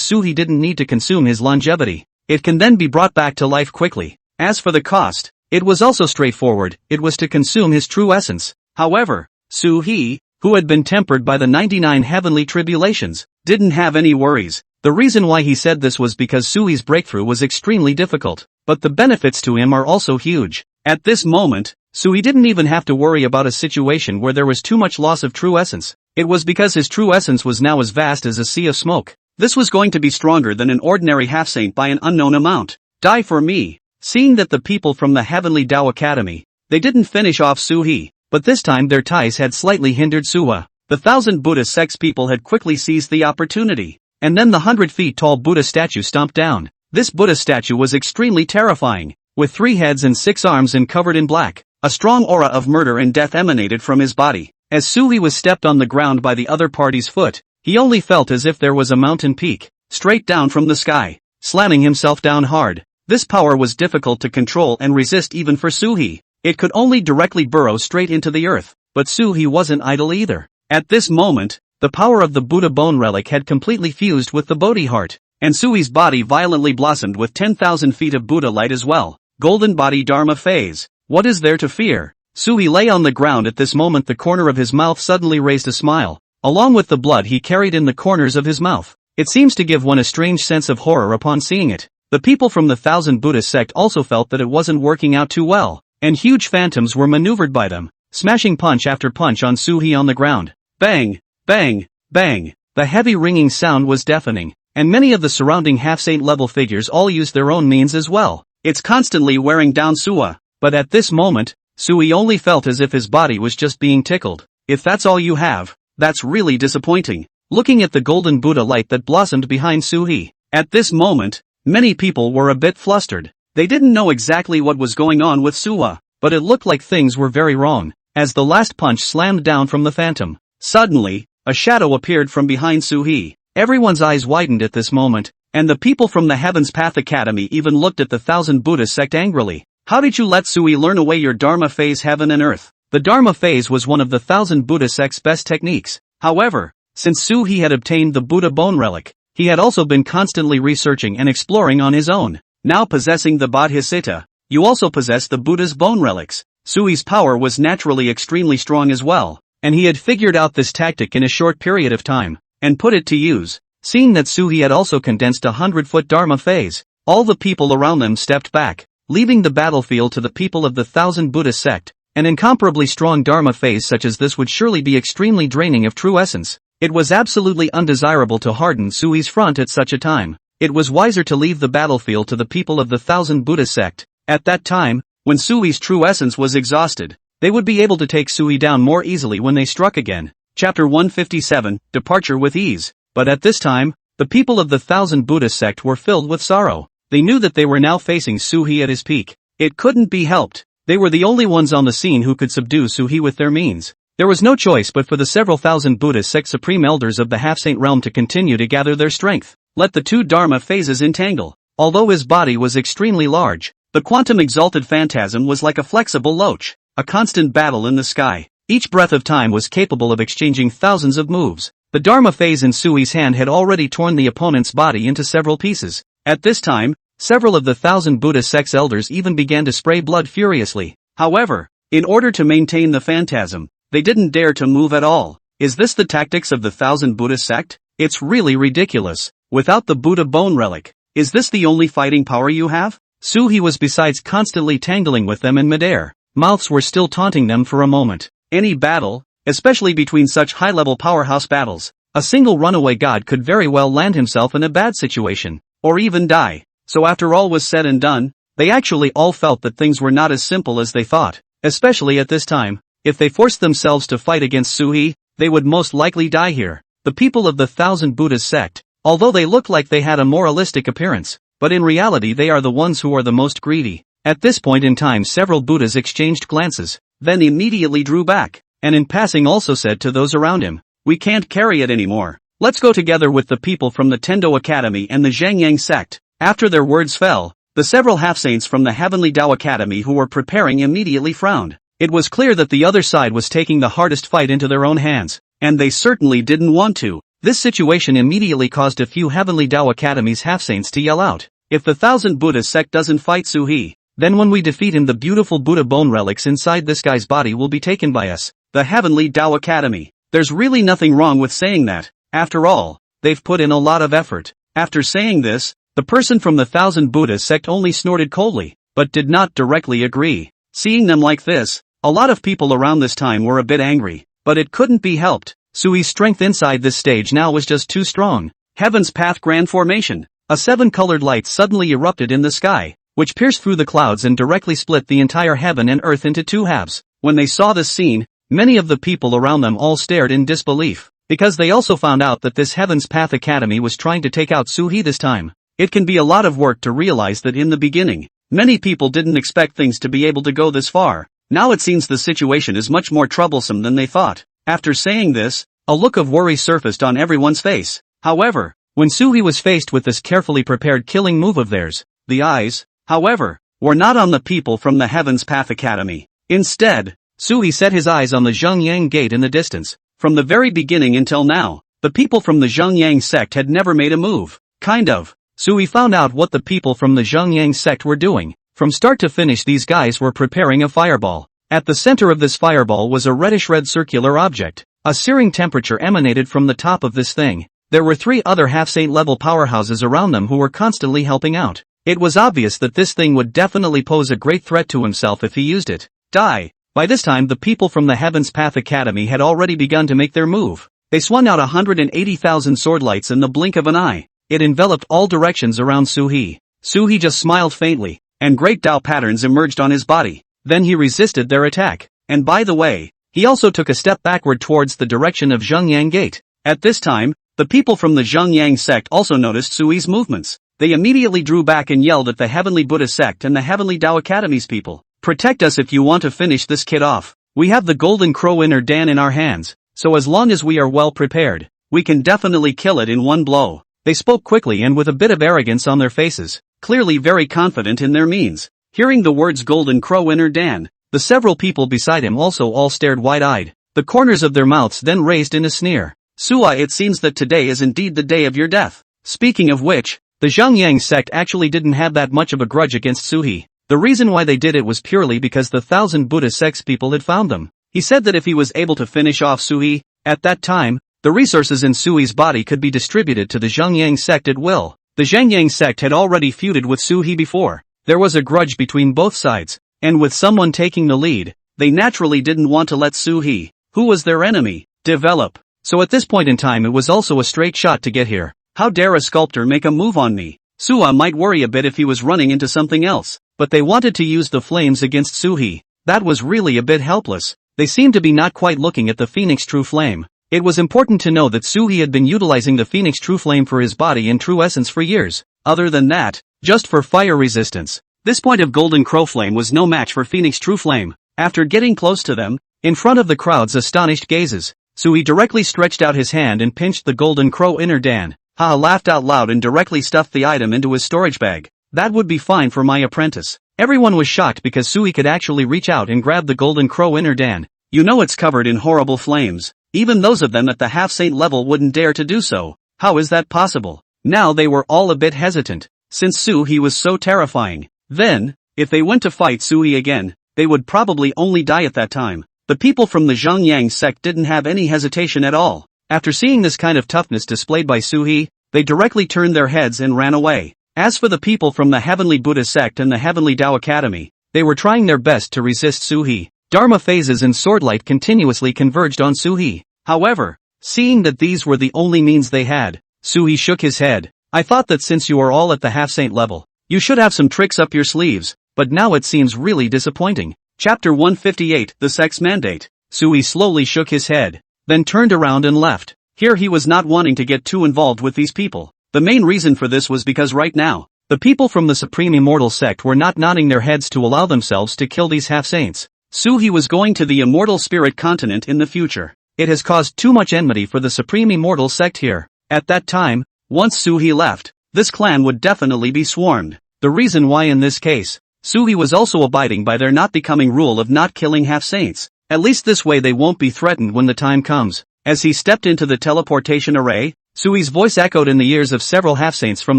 Suhi didn't need to consume his longevity. It can then be brought back to life quickly. As for the cost, it was also straightforward, it was to consume his true essence. However, Suhi, who had been tempered by the 99 heavenly tribulations, didn't have any worries. The reason why he said this was because Suhi's breakthrough was extremely difficult, but the benefits to him are also huge. At this moment, Suhi didn't even have to worry about a situation where there was too much loss of true essence. It was because his true essence was now as vast as a sea of smoke. This was going to be stronger than an ordinary half-saint by an unknown amount. Die for me. Seeing that the people from the Heavenly Dao Academy, they didn't finish off Suhi, but this time their ties had slightly hindered Suha. The 1,000 Buddhist sects people had quickly seized the opportunity. And then the 100 feet tall Buddha statue stomped down. This Buddha statue was extremely terrifying, with 3 heads and 6 arms and covered in black. A strong aura of murder and death emanated from his body. As Suhi was stepped on the ground by the other party's foot, he only felt as if there was a mountain peak, straight down from the sky, slamming himself down hard. This power was difficult to control and resist even for Suhi. It could only directly burrow straight into the earth, but Suhi wasn't idle either. At this moment, the power of the Buddha bone relic had completely fused with the Bodhi heart, and Suhi's body violently blossomed with 10,000 feet of Buddha light as well. Golden body Dharma phase. What is there to fear? Suhi lay on the ground at this moment. The corner of his mouth suddenly raised a smile, along with the blood he carried in the corners of his mouth. It seems to give one a strange sense of horror upon seeing it. The people from the 1,000 Buddhist sect also felt that it wasn't working out too well, and huge phantoms were maneuvered by them, smashing punch after punch on Suhi on the ground. Bang, bang, bang. The heavy ringing sound was deafening, and many of the surrounding half-saint level figures all used their own means as well. It's constantly wearing down Suha. But at this moment, Suhi only felt as if his body was just being tickled. If that's all you have, that's really disappointing. Looking at the golden Buddha light that blossomed behind Suhi, at this moment, many people were a bit flustered. They didn't know exactly what was going on with Suha, but it looked like things were very wrong. As the last punch slammed down from the phantom, suddenly, a shadow appeared from behind Suhi. Everyone's eyes widened at this moment, and the people from the Heaven's Path Academy even looked at the 1,000 Buddhist sect angrily. How did you let Suhi learn away your Dharma phase heaven and earth? The Dharma phase was one of the 1,000 Buddha sect's best techniques. However, since Suhi had obtained the Buddha bone relic, he had also been constantly researching and exploring on his own. Now possessing the Bodhisattva, you also possess the Buddha's bone relics. Suhi's power was naturally extremely strong as well, and he had figured out this tactic in a short period of time, and put it to use. Seeing that Suhi had also condensed a 100-foot Dharma phase, all the people around them stepped back, leaving the battlefield to the people of the 1,000 Buddhist sect. An incomparably strong Dharma phase such as this would surely be extremely draining of true essence. It was absolutely undesirable to harden Suhi's front at such a time. It was wiser to leave the battlefield to the people of the 1,000 Buddhist sect. At that time, when Suhi's true essence was exhausted, they would be able to take Suhi down more easily when they struck again. Chapter 157, Departure with Ease. But at this time, the people of the 1,000 Buddhist sect were filled with sorrow. They knew that they were now facing Suhi at his peak. It couldn't be helped. They were the only ones on the scene who could subdue Suhi with their means. There was no choice but for the several thousand Buddhist sect supreme elders of the half-saint realm to continue to gather their strength. Let the two Dharma phases entangle. Although his body was extremely large, the quantum exalted phantasm was like a flexible loach, a constant battle in the sky. Each breath of time was capable of exchanging thousands of moves. The Dharma phase in Suhi's hand had already torn the opponent's body into several pieces. At this time, several of the 1,000 Buddhist sect's elders even began to spray blood furiously. However, in order to maintain the phantasm, they didn't dare to move at all. Is this the tactics of the 1,000 Buddhist sect? It's really ridiculous. Without the Buddha bone relic, is this the only fighting power you have? Suhi was besides constantly tangling with them in midair. Mouths were still taunting them for a moment. Any battle, especially between such high-level powerhouse battles, a single runaway god could very well land himself in a bad situation, or even die. So after all was said and done, they actually all felt that things were not as simple as they thought, especially at this time. If they forced themselves to fight against Suhi, they would most likely die here. The people of the 1,000 Buddhist sect, although they looked like they had a moralistic appearance, but in reality they are the ones who are the most greedy. At this point in time several Buddhas exchanged glances, then immediately drew back, and in passing also said to those around him, "We can't carry it anymore. Let's go together with the people from the Tendo Academy and the Zhangyang sect." After their words fell, the several half-saints from the Heavenly Dao Academy who were preparing immediately frowned. It was clear that the other side was taking the hardest fight into their own hands, and they certainly didn't want to. This situation immediately caused a few Heavenly Dao Academy's half-saints to yell out, "If the 1000 Buddha sect doesn't fight Suhi, then when we defeat him the beautiful Buddha bone relics inside this guy's body will be taken by us, the Heavenly Dao Academy." There's really nothing wrong with saying that. After all, they've put in a lot of effort. After saying this, the person from the 1000 Buddha sect only snorted coldly, but did not directly agree. Seeing them like this, a lot of people around this time were a bit angry, but it couldn't be helped. Sui's strength inside this stage now was just too strong. Heaven's Path Grand Formation. A 7-colored light suddenly erupted in the sky, which pierced through the clouds and directly split the entire heaven and earth into two halves. When they saw this scene, many of the people around them all stared in disbelief, because they also found out that this Heaven's Path Academy was trying to take out Suhi this time. It can be a lot of work to realize that in the beginning, many people didn't expect things to be able to go this far. Now it seems the situation is much more troublesome than they thought. After saying this, a look of worry surfaced on everyone's face. However, when Suhi was faced with this carefully prepared killing move of theirs, the eyes, however, were not on the people from the Heaven's Path Academy. Instead, Suhi set his eyes on the Zhengyang Gate in the distance. From the very beginning until now, the people from the Zhengyang sect had never made a move. Kind of. Suhi found out what the people from the Zhengyang sect were doing. From start to finish these guys were preparing a fireball. At the center of this fireball was a reddish-red circular object. A searing temperature emanated from the top of this thing. There were 3 other half-saint level powerhouses around them who were constantly helping out. It was obvious that this thing would definitely pose a great threat to himself if he used it. Die. By this time the people from the Heaven's Path Academy had already begun to make their move. They swung out 180,000 sword lights in the blink of an eye. It enveloped all directions around Suhi. Suhi just smiled faintly, and great Dao patterns emerged on his body. Then he resisted their attack. And by the way, he also took a step backward towards the direction of Zhengyang Gate. At this time, the people from the Zhengyang sect also noticed Sui's movements. They immediately drew back and yelled at the Heavenly Buddha sect and the Heavenly Dao Academy's people. "Protect us if you want to finish this kid off. We have the Golden Crow Inner Dan in our hands, so as long as we are well prepared, we can definitely kill it in one blow." They spoke quickly and with a bit of arrogance on their faces, clearly very confident in their means. Hearing the words Golden Crow Inner Dan, the several people beside him also all stared wide-eyed. The corners of their mouths then raised in a sneer. "Sua, it seems that today is indeed the day of your death." Speaking of which, the Zhengyang sect actually didn't have that much of a grudge against Suhi. The reason why they did it was purely because the 1000 Buddha sect's people had found them. He said that if he was able to finish off Suhi, at that time, the resources in Sui's body could be distributed to the Zhengyang sect at will. The Zhengyang sect had already feuded with Suhi before. There was a grudge between both sides, and with someone taking the lead, they naturally didn't want to let Suhi, who was their enemy, develop. So at this point in time it was also a straight shot to get here. How dare a sculptor make a move on me? Sua might worry a bit if he was running into something else, but they wanted to use the flames against Suhi. That was really a bit helpless. They seemed to be not quite looking at the Phoenix True Flame. It was important to know that Suhi had been utilizing the Phoenix True Flame for his body and true essence for years. Other than that, just for fire resistance. This point of Golden Crow Flame was no match for Phoenix True Flame. After getting close to them, in front of the crowd's astonished gazes, Suhi directly stretched out his hand and pinched the Golden Crow Inner Dan. Ha laughed out loud and directly stuffed the item into his storage bag. That would be fine for my apprentice. Everyone was shocked because Suhi could actually reach out and grab the Golden Crow Inner Dan. You know it's covered in horrible flames. Even those of them at the half-saint level wouldn't dare to do so. How is that possible? Now they were all a bit hesitant, since Suhi was so terrifying. Then, if they went to fight Suhi again, they would probably only die at that time. The people from the Zhengyang sect didn't have any hesitation at all. After seeing this kind of toughness displayed by Suhi, they directly turned their heads and ran away. As for the people from the Heavenly Buddha sect and the Heavenly Dao Academy, they were trying their best to resist Suhi. Dharma phases and swordlight continuously converged on Suhi. However, seeing that these were the only means they had, Suhi shook his head. I thought that since you are all at the half-saint level, you should have some tricks up your sleeves, but now it seems really disappointing. Chapter 158, The Sect's Mandate. Suhi slowly shook his head, then turned around and left. Here he was not wanting to get too involved with these people. The main reason for this was because right now, the people from the Supreme Immortal sect were not nodding their heads to allow themselves to kill these half-saints. Suhi was going to the Immortal Spirit continent in the future. It has caused too much enmity for the Supreme Immortal sect here. At that time, once Suhi left, this clan would definitely be swarmed. The reason why in this case, Suhi was also abiding by their not becoming rule of not killing half-saints. At least this way they won't be threatened when the time comes. As he stepped into the teleportation array, Sui's voice echoed in the ears of several half-saints from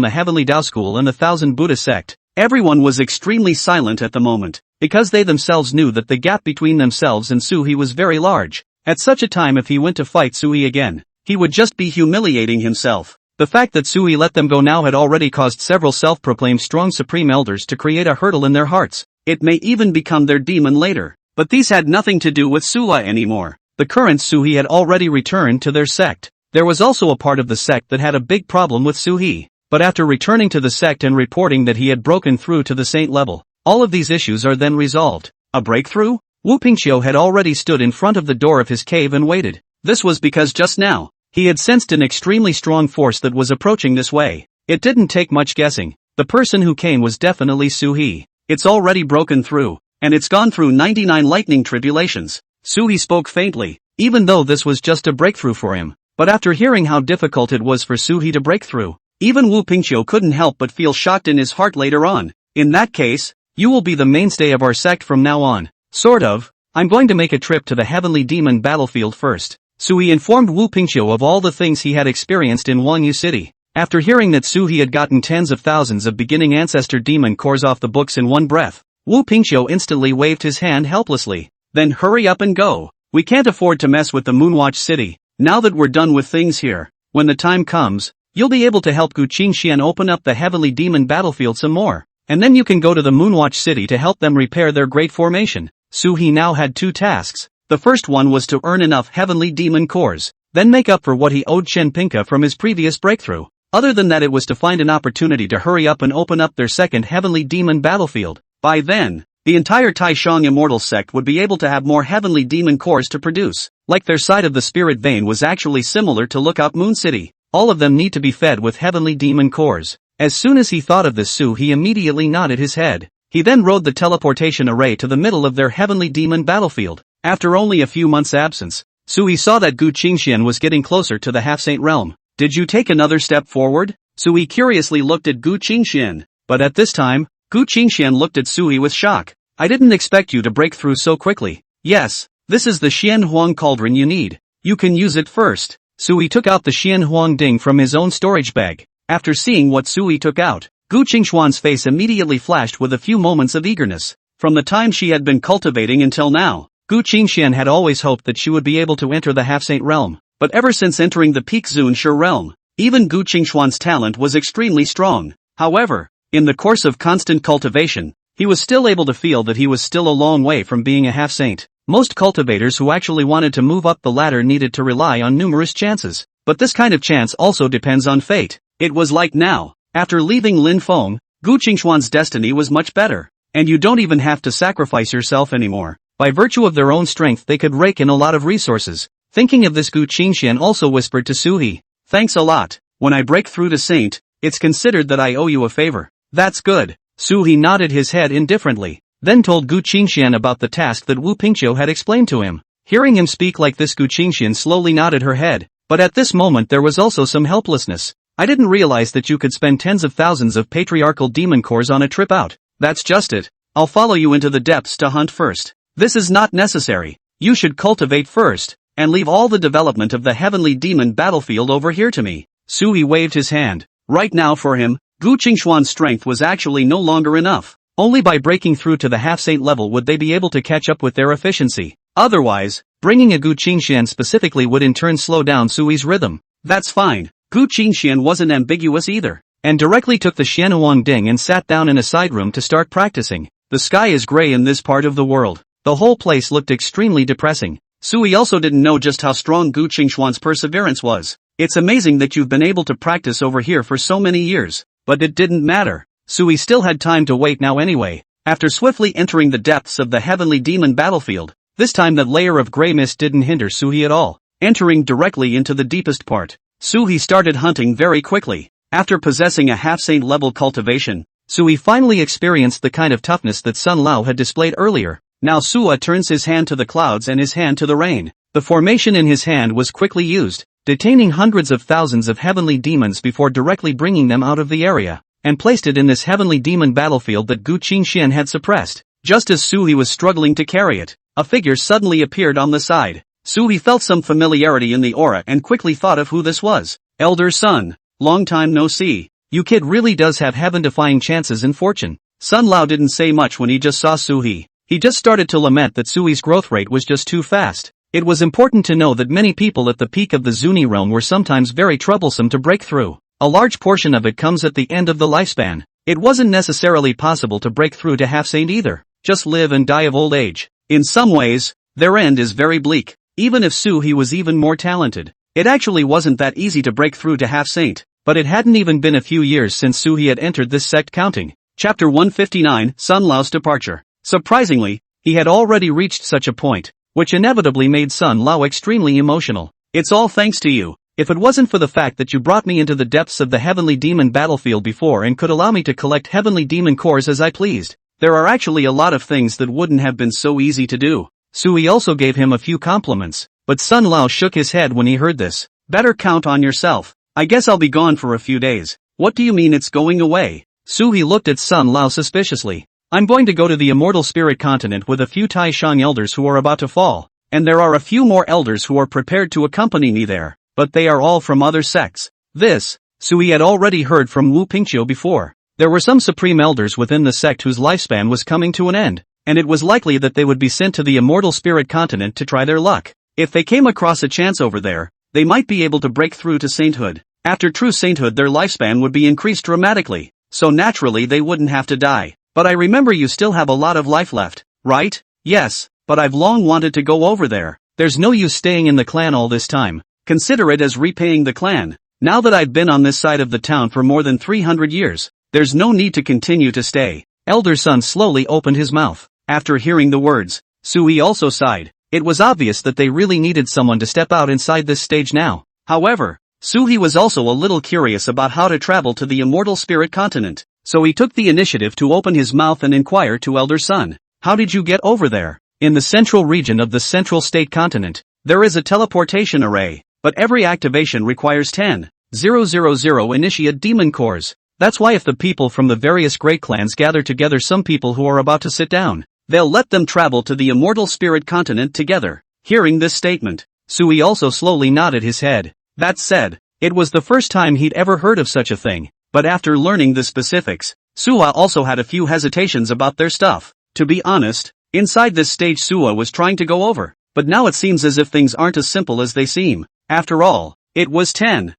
the Heavenly Dao School and the Thousand Buddha Sect. Everyone was extremely silent at the moment, because they themselves knew that the gap between themselves and Suhi was very large. At such a time, if he went to fight Suhi again, he would just be humiliating himself. The fact that Suhi let them go now had already caused several self-proclaimed strong supreme elders to create a hurdle in their hearts. It may even become their demon later. But these had nothing to do with Sula anymore. The current Suhi had already returned to their sect. There was also a part of the sect that had a big problem with Suhi. But after returning to the sect and reporting that he had broken through to the saint level, all of these issues are then resolved. A breakthrough? Wu Pingqiu had already stood in front of the door of his cave and waited. This was because just now, he had sensed an extremely strong force that was approaching this way. It didn't take much guessing. The person who came was definitely Suhi. It's already broken through, and it's gone through 99 lightning tribulations. Suhi spoke faintly, even though this was just a breakthrough for him. But after hearing how difficult it was for Suhi to break through, even Wu Pingqiu couldn't help but feel shocked in his heart later on. In that case, you will be the mainstay of our sect from now on. Sort of. I'm going to make a trip to the Heavenly Demon battlefield first. Suhi informed Wu Pingqiu of all the things he had experienced in Wangyu City. After hearing that Suhi had gotten tens of thousands of beginning ancestor demon cores off the books in one breath, Wu Pingqiu instantly waved his hand helplessly. Then hurry up and go. We can't afford to mess with the Moonwatch City. Now that we're done with things here, when the time comes, you'll be able to help Gu Qingxian open up the Heavenly Demon battlefield some more. And then you can go to the Moonwatch City to help them repair their great formation. Suhi now had two tasks. The first one was to earn enough Heavenly Demon cores, then make up for what he owed Shen Pinka from his previous breakthrough. Other than that, it was to find an opportunity to hurry up and open up their second Heavenly Demon battlefield. By then, the entire Taishang Immortal sect would be able to have more Heavenly Demon cores to produce. Like their side of the spirit vein was actually similar to Lookout Moon City. All of them need to be fed with Heavenly Demon cores. As soon as he thought of this, he immediately nodded his head. He then rode the teleportation array to the middle of their Heavenly Demon battlefield. After only a few months' absence, Suhi saw that Gu Qingxian was getting closer to the half-saint realm. Did you take another step forward? Suhi curiously looked at Gu Qingxian. But at this time, Gu Qingxian looked at Suhi with shock. I didn't expect you to break through so quickly. Yes, this is the Xian Huang cauldron you need. You can use it first. Suhi took out the Xian Huang ding from his own storage bag. After seeing what Suhi took out, Gu Qingxuan's face immediately flashed with a few moments of eagerness. From the time she had been cultivating until now, Gu Qingxian had always hoped that she would be able to enter the half-saint realm. But ever since entering the Peak Zun Shi realm, even Gu Qingxuan's talent was extremely strong. However, in the course of constant cultivation, he was still able to feel that he was still a long way from being a half-saint. Most cultivators who actually wanted to move up the ladder needed to rely on numerous chances. But this kind of chance also depends on fate. It was like now. After leaving Lin Feng, Gu Qingxuan's destiny was much better. And you don't even have to sacrifice yourself anymore. By virtue of their own strength they could rake in a lot of resources. Thinking of this, Gu Qingxian also whispered to Suhi. Thanks a lot. When I break through to Saint, it's considered that I owe you a favor. That's good. Suhi nodded his head indifferently, then told Gu Qingxian about the task that Wu Pingqiu had explained to him. Hearing him speak like this, Gu Qingxian slowly nodded her head. But at this moment there was also some helplessness. I didn't realize that you could spend tens of thousands of patriarchal demon cores on a trip out. That's just it. I'll follow you into the depths to hunt first. This is not necessary. You should cultivate first, and leave all the development of the Heavenly Demon battlefield over here to me. Suhi waved his hand. Right now for him, Gu Qingxuan's strength was actually no longer enough. Only by breaking through to the half-saint level would they be able to catch up with their efficiency. Otherwise, bringing a Gu Qingxian specifically would in turn slow down Sui's rhythm. That's fine. Gu Qingxian wasn't ambiguous either, and directly took the Xianhuang Ding and sat down in a side room to start practicing. The sky is gray in this part of the world. The whole place looked extremely depressing. Suhi also didn't know just how strong Gu Qingxuan's perseverance was. It's amazing that you've been able to practice over here for so many years. But it didn't matter. Suhi still had time to wait now anyway. After swiftly entering the depths of the Heavenly Demon battlefield, this time that layer of grey mist didn't hinder Suhi at all. Entering directly into the deepest part, Suhi started hunting very quickly. After possessing a half-saint level cultivation, Suhi finally experienced the kind of toughness that Sun Lao had displayed earlier. Now Sua turns his hand to the clouds and his hand to the rain. The formation in his hand was quickly used, detaining hundreds of thousands of heavenly demons before directly bringing them out of the area. and placed it in this heavenly demon battlefield that Gu Qingxian had suppressed. Just as Suhi was struggling to carry it, a figure suddenly appeared on the side. Suhi felt some familiarity in the aura and quickly thought of who this was. Elder Sun, long time no see. You kid really does have heaven-defying chances in fortune. Sun Lao didn't say much when he just saw Suhi. He just started to lament that Sui's growth rate was just too fast. It was important to know that many people at the peak of the Zuni realm were sometimes very troublesome to break through. A large portion of it comes at the end of the lifespan. It wasn't necessarily possible to break through to half-saint either. Just live and die of old age. In some ways, their end is very bleak. Even if Suhi was even more talented, it actually wasn't that easy to break through to half-saint. But it hadn't even been a few years since Suhi had entered this sect counting. Chapter 159, Sun Lao's departure. Surprisingly, he had already reached such a point, which inevitably made Sun Lao extremely emotional. It's all thanks to you. If it wasn't for the fact that you brought me into the depths of the heavenly demon battlefield before and could allow me to collect heavenly demon cores as I pleased, there are actually a lot of things that wouldn't have been so easy to do. Suhi also gave him a few compliments, but Sun Lao shook his head when he heard this. Better count on yourself. I guess I'll be gone for a few days. What do you mean it's going away? Suhi looked at Sun Lao suspiciously. I'm going to go to the immortal spirit continent with a few Taishang elders who are about to fall, and there are a few more elders who are prepared to accompany me there, but they are all from other sects. This, Suhi had already heard from Wu Pingqiu before. There were some supreme elders within the sect whose lifespan was coming to an end, and it was likely that they would be sent to the immortal spirit continent to try their luck. If they came across a chance over there, they might be able to break through to sainthood. After true sainthood their lifespan would be increased dramatically, so naturally they wouldn't have to die. But I remember you still have a lot of life left, right? Yes, but I've long wanted to go over there. There's no use staying in the clan all this time. Consider it as repaying the clan. Now that I've been on this side of the town for more than 300 years, there's no need to continue to stay. Elder Sun slowly opened his mouth. After hearing the words, Suhi also sighed. It was obvious that they really needed someone to step out inside this stage now. However, Suhi was also a little curious about how to travel to the immortal spirit continent, so he took the initiative to open his mouth and inquire to Elder Sun. How did you get over there? In the central region of the central state continent, there is a teleportation array, but every activation requires 10,000 initiate demon cores. That's why if the people from the various great clans gather together some people who are about to sit down, they'll let them travel to the immortal spirit continent together. Hearing this statement, Suhi also slowly nodded his head. That said, it was the first time he'd ever heard of such a thing, but after learning the specifics, Suha also had a few hesitations about their stuff. To be honest, inside this stage Suha was trying to go over, but now it seems as if things aren't as simple as they seem. After all, it was 10,000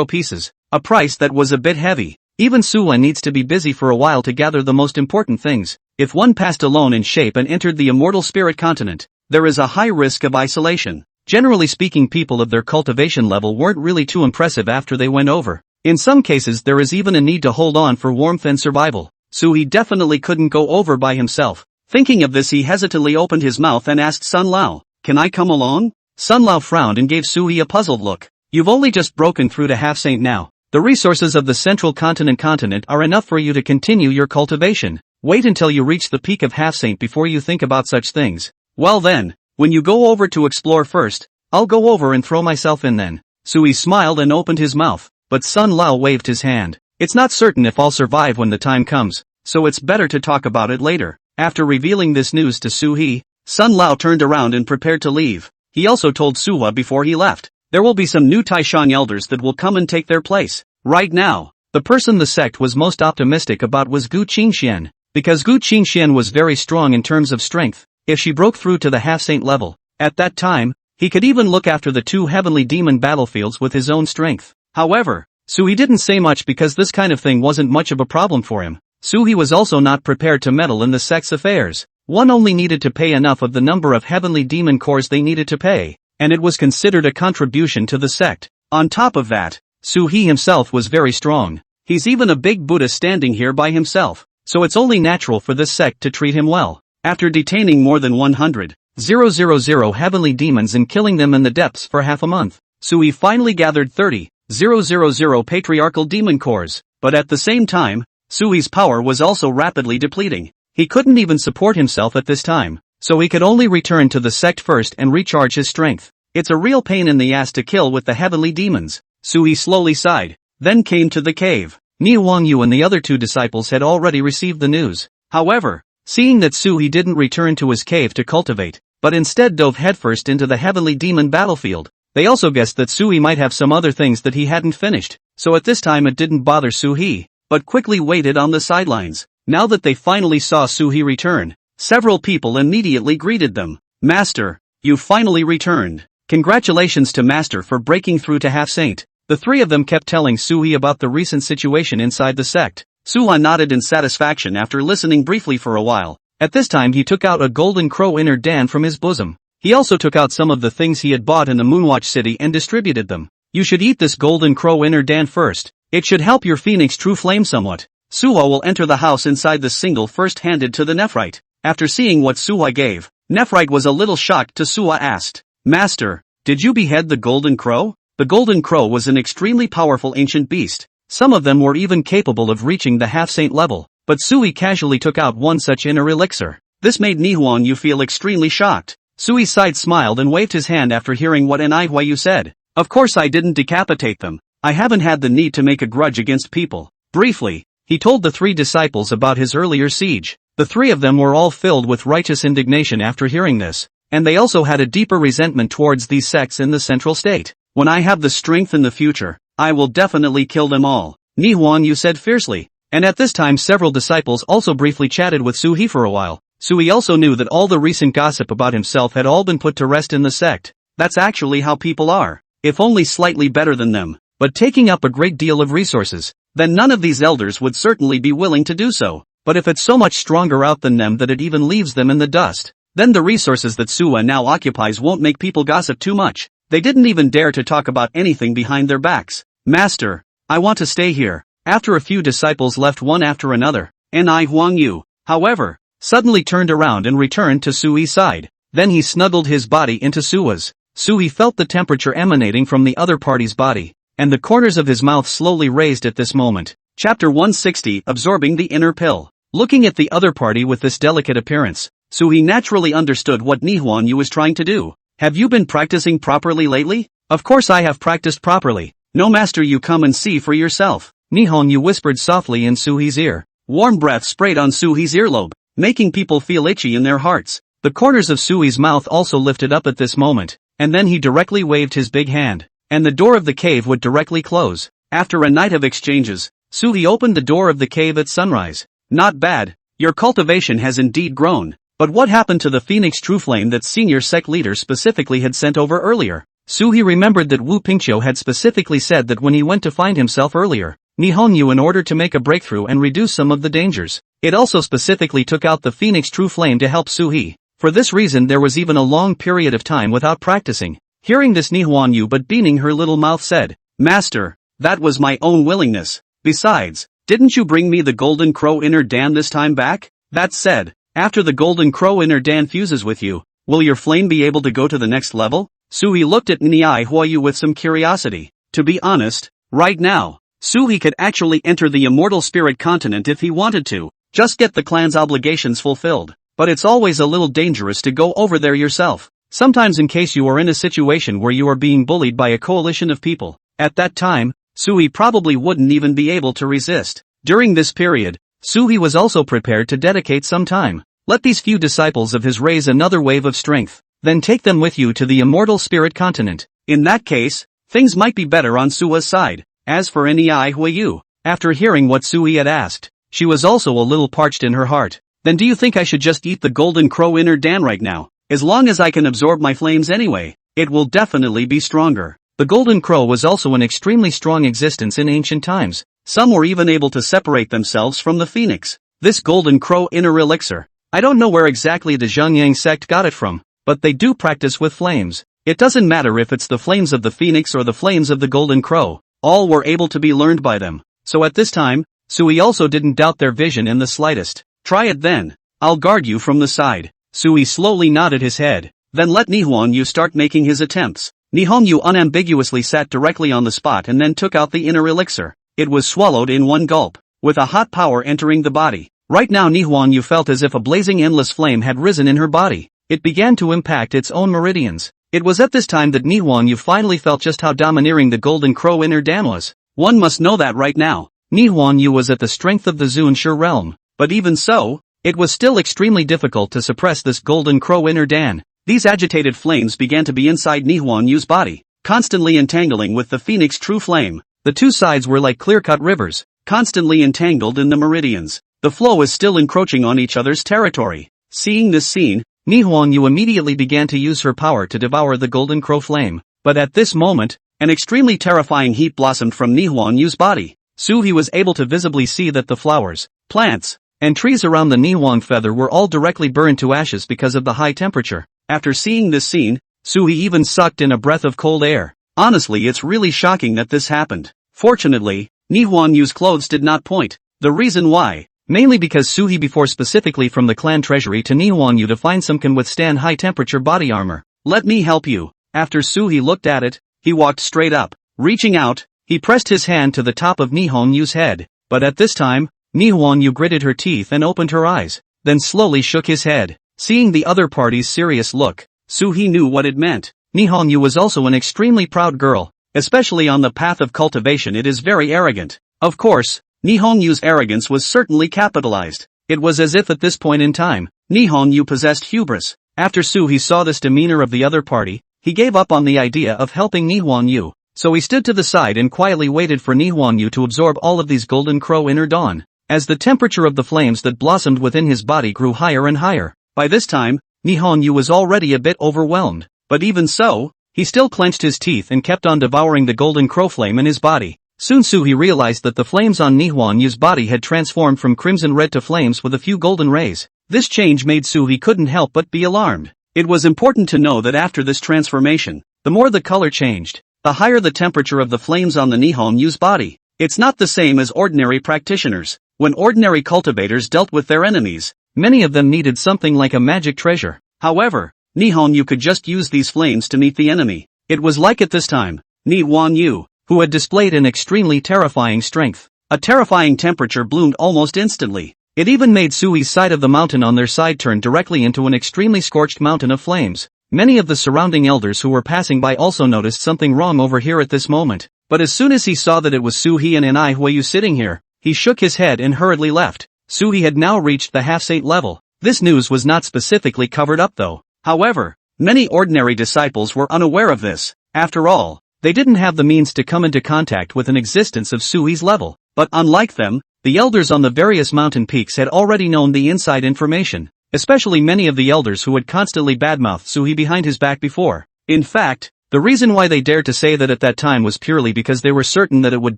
pieces, a price that was a bit heavy. Even Suha needs to be busy for a while to gather the most important things. If one passed alone in shape and entered the immortal spirit continent, there is a high risk of isolation. Generally speaking, people of their cultivation level weren't really too impressive after they went over. In some cases there is even a need to hold on for warmth and survival. Suhi definitely couldn't go over by himself. Thinking of this he hesitantly opened his mouth and asked Sun Lao, "Can I come along?" Sun Lao frowned and gave Suhi a puzzled look. "You've only just broken through to half-saint now. The resources of the central continent are enough for you to continue your cultivation. Wait until you reach the peak of half-saint before you think about such things. Well then, when you go over to explore first, I'll go over and throw myself in then." Suhi smiled and opened his mouth, but Sun Lao waved his hand. "It's not certain if I'll survive when the time comes, so it's better to talk about it later." After revealing this news to Suhi, Sun Lao turned around and prepared to leave. He also told Suha before he left, there will be some new Taishang elders that will come and take their place. Right now, the person the sect was most optimistic about was Gu Qingxian, because Gu Qingxian was very strong in terms of strength. If she broke through to the half-saint level, at that time, he could even look after the two heavenly demon battlefields with his own strength. However, Suhi didn't say much because this kind of thing wasn't much of a problem for him. Suhi was also not prepared to meddle in the sect's affairs. One only needed to pay enough of the number of heavenly demon cores they needed to pay, and it was considered a contribution to the sect. On top of that, Suhi himself was very strong. He's even a big Buddha standing here by himself, so it's only natural for this sect to treat him well. After detaining more than 100,000 heavenly demons and killing them in the depths for half a month, Suhi finally gathered 30,000 patriarchal demon cores, but at the same time, Suhi's power was also rapidly depleting. He couldn't even support himself at this time, so he could only return to the sect first and recharge his strength. It's a real pain in the ass to kill with the heavenly demons. Suhi slowly sighed, then came to the cave. Ni Huangyu and the other two disciples had already received the news. However, seeing that Suhi didn't return to his cave to cultivate, but instead dove headfirst into the heavenly demon battlefield, they also guessed that Suhi might have some other things that he hadn't finished, so at this time it didn't bother Suhi, but quickly waited on the sidelines. Now that they finally saw Suhi return, several people immediately greeted them. Master, you finally returned. Congratulations to Master for breaking through to half-saint. The three of them kept telling Suhi about the recent situation inside the sect. Suha nodded in satisfaction after listening briefly for a while. At this time he took out a golden crow inner Dan from his bosom. He also took out some of the things he had bought in the Moonwatch city and distributed them. You should eat this golden crow inner Dan first. It should help your phoenix true flame somewhat. Suha will enter the house inside the single first handed to the Nephrite. After seeing what Suha gave, Nephrite was a little shocked to Suha asked, Master, did you behead the golden crow? The golden crow was an extremely powerful ancient beast. Some of them were even capable of reaching the half-saint level, but Suhi casually took out one such inner elixir. This made Nihuan feel extremely shocked. Sui's side smiled and waved his hand after hearing what Huayu said. Of course I didn't decapitate them. I haven't had the need to make a grudge against people. Briefly, he told the three disciples about his earlier siege. The three of them were all filled with righteous indignation after hearing this, and they also had a deeper resentment towards these sects in the central state. When I have the strength in the future, I will definitely kill them all, Nihuan said fiercely. And at this time several disciples also briefly chatted with Suhi for a while. Suhi also knew that all the recent gossip about himself had all been put to rest in the sect. That's actually how people are, if only slightly better than them, but taking up a great deal of resources. Then none of these elders would certainly be willing to do so. But if it's so much stronger out than them that it even leaves them in the dust, then the resources that Suha now occupies won't make people gossip too much. They didn't even dare to talk about anything behind their backs. Master, I want to stay here. After a few disciples left one after another, Ni Huangyu, however, suddenly turned around and returned to Sui's side. Then he snuggled his body into Sua's. Suhi felt the temperature emanating from the other party's body, and the corners of his mouth slowly raised at this moment. Chapter 160, Absorbing the Inner Pill. Looking at the other party with this delicate appearance, Suhi naturally understood what Nihuan was trying to do. Have you been practicing properly lately? Of course I have practiced properly. No master, you come and see for yourself. Nihuan whispered softly in Suhi's ear. Warm breath sprayed on Suhi's earlobe, making people feel itchy in their hearts. The corners of Sui's mouth also lifted up at this moment, and then he directly waved his big hand, and the door of the cave would directly close. After a night of exchanges, Suhi opened the door of the cave at sunrise. Not bad, your cultivation has indeed grown, but what happened to the Phoenix True Flame that senior sect leader specifically had sent over earlier? Suhi remembered that Wu Pingqiu had specifically said that when he went to find himself earlier, Nihonyu in order to make a breakthrough and reduce some of the dangers. It also specifically took out the Phoenix True Flame to help Suhi. For this reason there was even a long period of time without practicing. Hearing this, Nihuan but beaming her little mouth said, Master, that was my own willingness. Besides, didn't you bring me the Golden Crow Inner Dan this time back? That said, after the Golden Crow Inner Dan fuses with you, will your flame be able to go to the next level? Suhi looked at Ni Huayu with some curiosity. To be honest, right now, Suhi could actually enter the immortal spirit continent if he wanted to, just get the clan's obligations fulfilled. But it's always a little dangerous to go over there yourself. Sometimes in case you are in a situation where you are being bullied by a coalition of people. At that time, Suhi probably wouldn't even be able to resist. During this period, Suhi was also prepared to dedicate some time. Let these few disciples of his raise another wave of strength, then take them with you to the immortal spirit continent. In that case, things might be better on Sua's side. As for Ni Huayu, after hearing what Suhi had asked, she was also a little parched in her heart. Then do you think I should just eat the Golden Crow Inner Dan right now? As long as I can absorb my flames anyway, it will definitely be stronger. The Golden Crow was also an extremely strong existence in ancient times. Some were even able to separate themselves from the phoenix. This Golden Crow Inner Elixir, I don't know where exactly the Zhengyang sect got it from, but they do practice with flames. It doesn't matter if it's the flames of the phoenix or the flames of the Golden Crow, all were able to be learned by them. So at this time, Suhi also didn't doubt their vision in the slightest. Try it then. I'll guard you from the side. Suhi slowly nodded his head. Then let Nihuan start making his attempts. Nihonyu unambiguously sat directly on the spot and then took out the inner elixir. It was swallowed in one gulp, with a hot power entering the body. Right now Nihuan felt as if a blazing endless flame had risen in her body. It began to impact its own meridians. It was at this time that Nihuan finally felt just how domineering the Golden Crow Inner Dan was. One must know that right now. Nihon Yu was at the strength of the Zunshe realm, but even so, it was still extremely difficult to suppress this golden crow inner Dan. These agitated flames began to be inside Nihon Yu's body, constantly entangling with the phoenix true flame. The two sides were like clear-cut rivers, constantly entangled in the meridians. The flow is still encroaching on each other's territory. Seeing this scene, Nihon Yu immediately began to use her power to devour the golden crow flame. But at this moment, an extremely terrifying heat blossomed from Nihon Yu's body. Suhi was able to visibly see that the flowers, plants, and trees around the Nihon feather were all directly burned to ashes because of the high temperature. After seeing this scene, Suhi even sucked in a breath of cold air. Honestly, it's really shocking that this happened. Fortunately, Nihon Yu's clothes did not point. The reason why, mainly because Suhi before specifically from the clan treasury to Nihon Yu to find some can withstand high temperature body armor. Let me help you. After Suhi looked at it, he walked straight up. Reaching out, he pressed his hand to the top of Nihon Yu's head. But at this time, Nihon Yu gritted her teeth and opened her eyes, then slowly shook his head. Seeing the other party's serious look, Suhi knew what it meant. Nihon Yu was also an extremely proud girl, especially on the path of cultivation. It is very arrogant. Of course, Nihon Yu's arrogance was certainly capitalized. It was as if at this point in time, Nihon Yu possessed hubris. After Suhi saw this demeanor of the other party, he gave up on the idea of helping Nihon Yu, so he stood to the side and quietly waited for Nihon Yu to absorb all of these golden crow inner dawn. As the temperature of the flames that blossomed within his body grew higher and higher, by this time, Nihon Yu was already a bit overwhelmed, but even so, he still clenched his teeth and kept on devouring the golden crow flame in his body. Soon Suhi realized that the flames on Nihon Yu's body had transformed from crimson red to flames with a few golden rays. This change made Suhi couldn't help but be alarmed. It was important to know that after this transformation, the more the color changed, the higher the temperature of the flames on the Nihon Yu's body. It's not the same as ordinary practitioners. When ordinary cultivators dealt with their enemies, many of them needed something like a magic treasure. However, Nihon Yu could just use these flames to meet the enemy. It was like at this time, Nihon Yu, who had displayed an extremely terrifying strength. A terrifying temperature bloomed almost instantly. It even made Sui's side of the mountain on their side turn directly into an extremely scorched mountain of flames. Many of the surrounding elders who were passing by also noticed something wrong over here at this moment. But as soon as he saw that it was Suhi and Anaihui sitting here, he shook his head and hurriedly left. Suhi had now reached the half-saint level. This news was not specifically covered up though. However, many ordinary disciples were unaware of this. After all, they didn't have the means to come into contact with an existence of Sui's level. But unlike them, the elders on the various mountain peaks had already known the inside information, especially many of the elders who had constantly badmouthed Suhi behind his back before. In fact, the reason why they dared to say that at that time was purely because they were certain that it would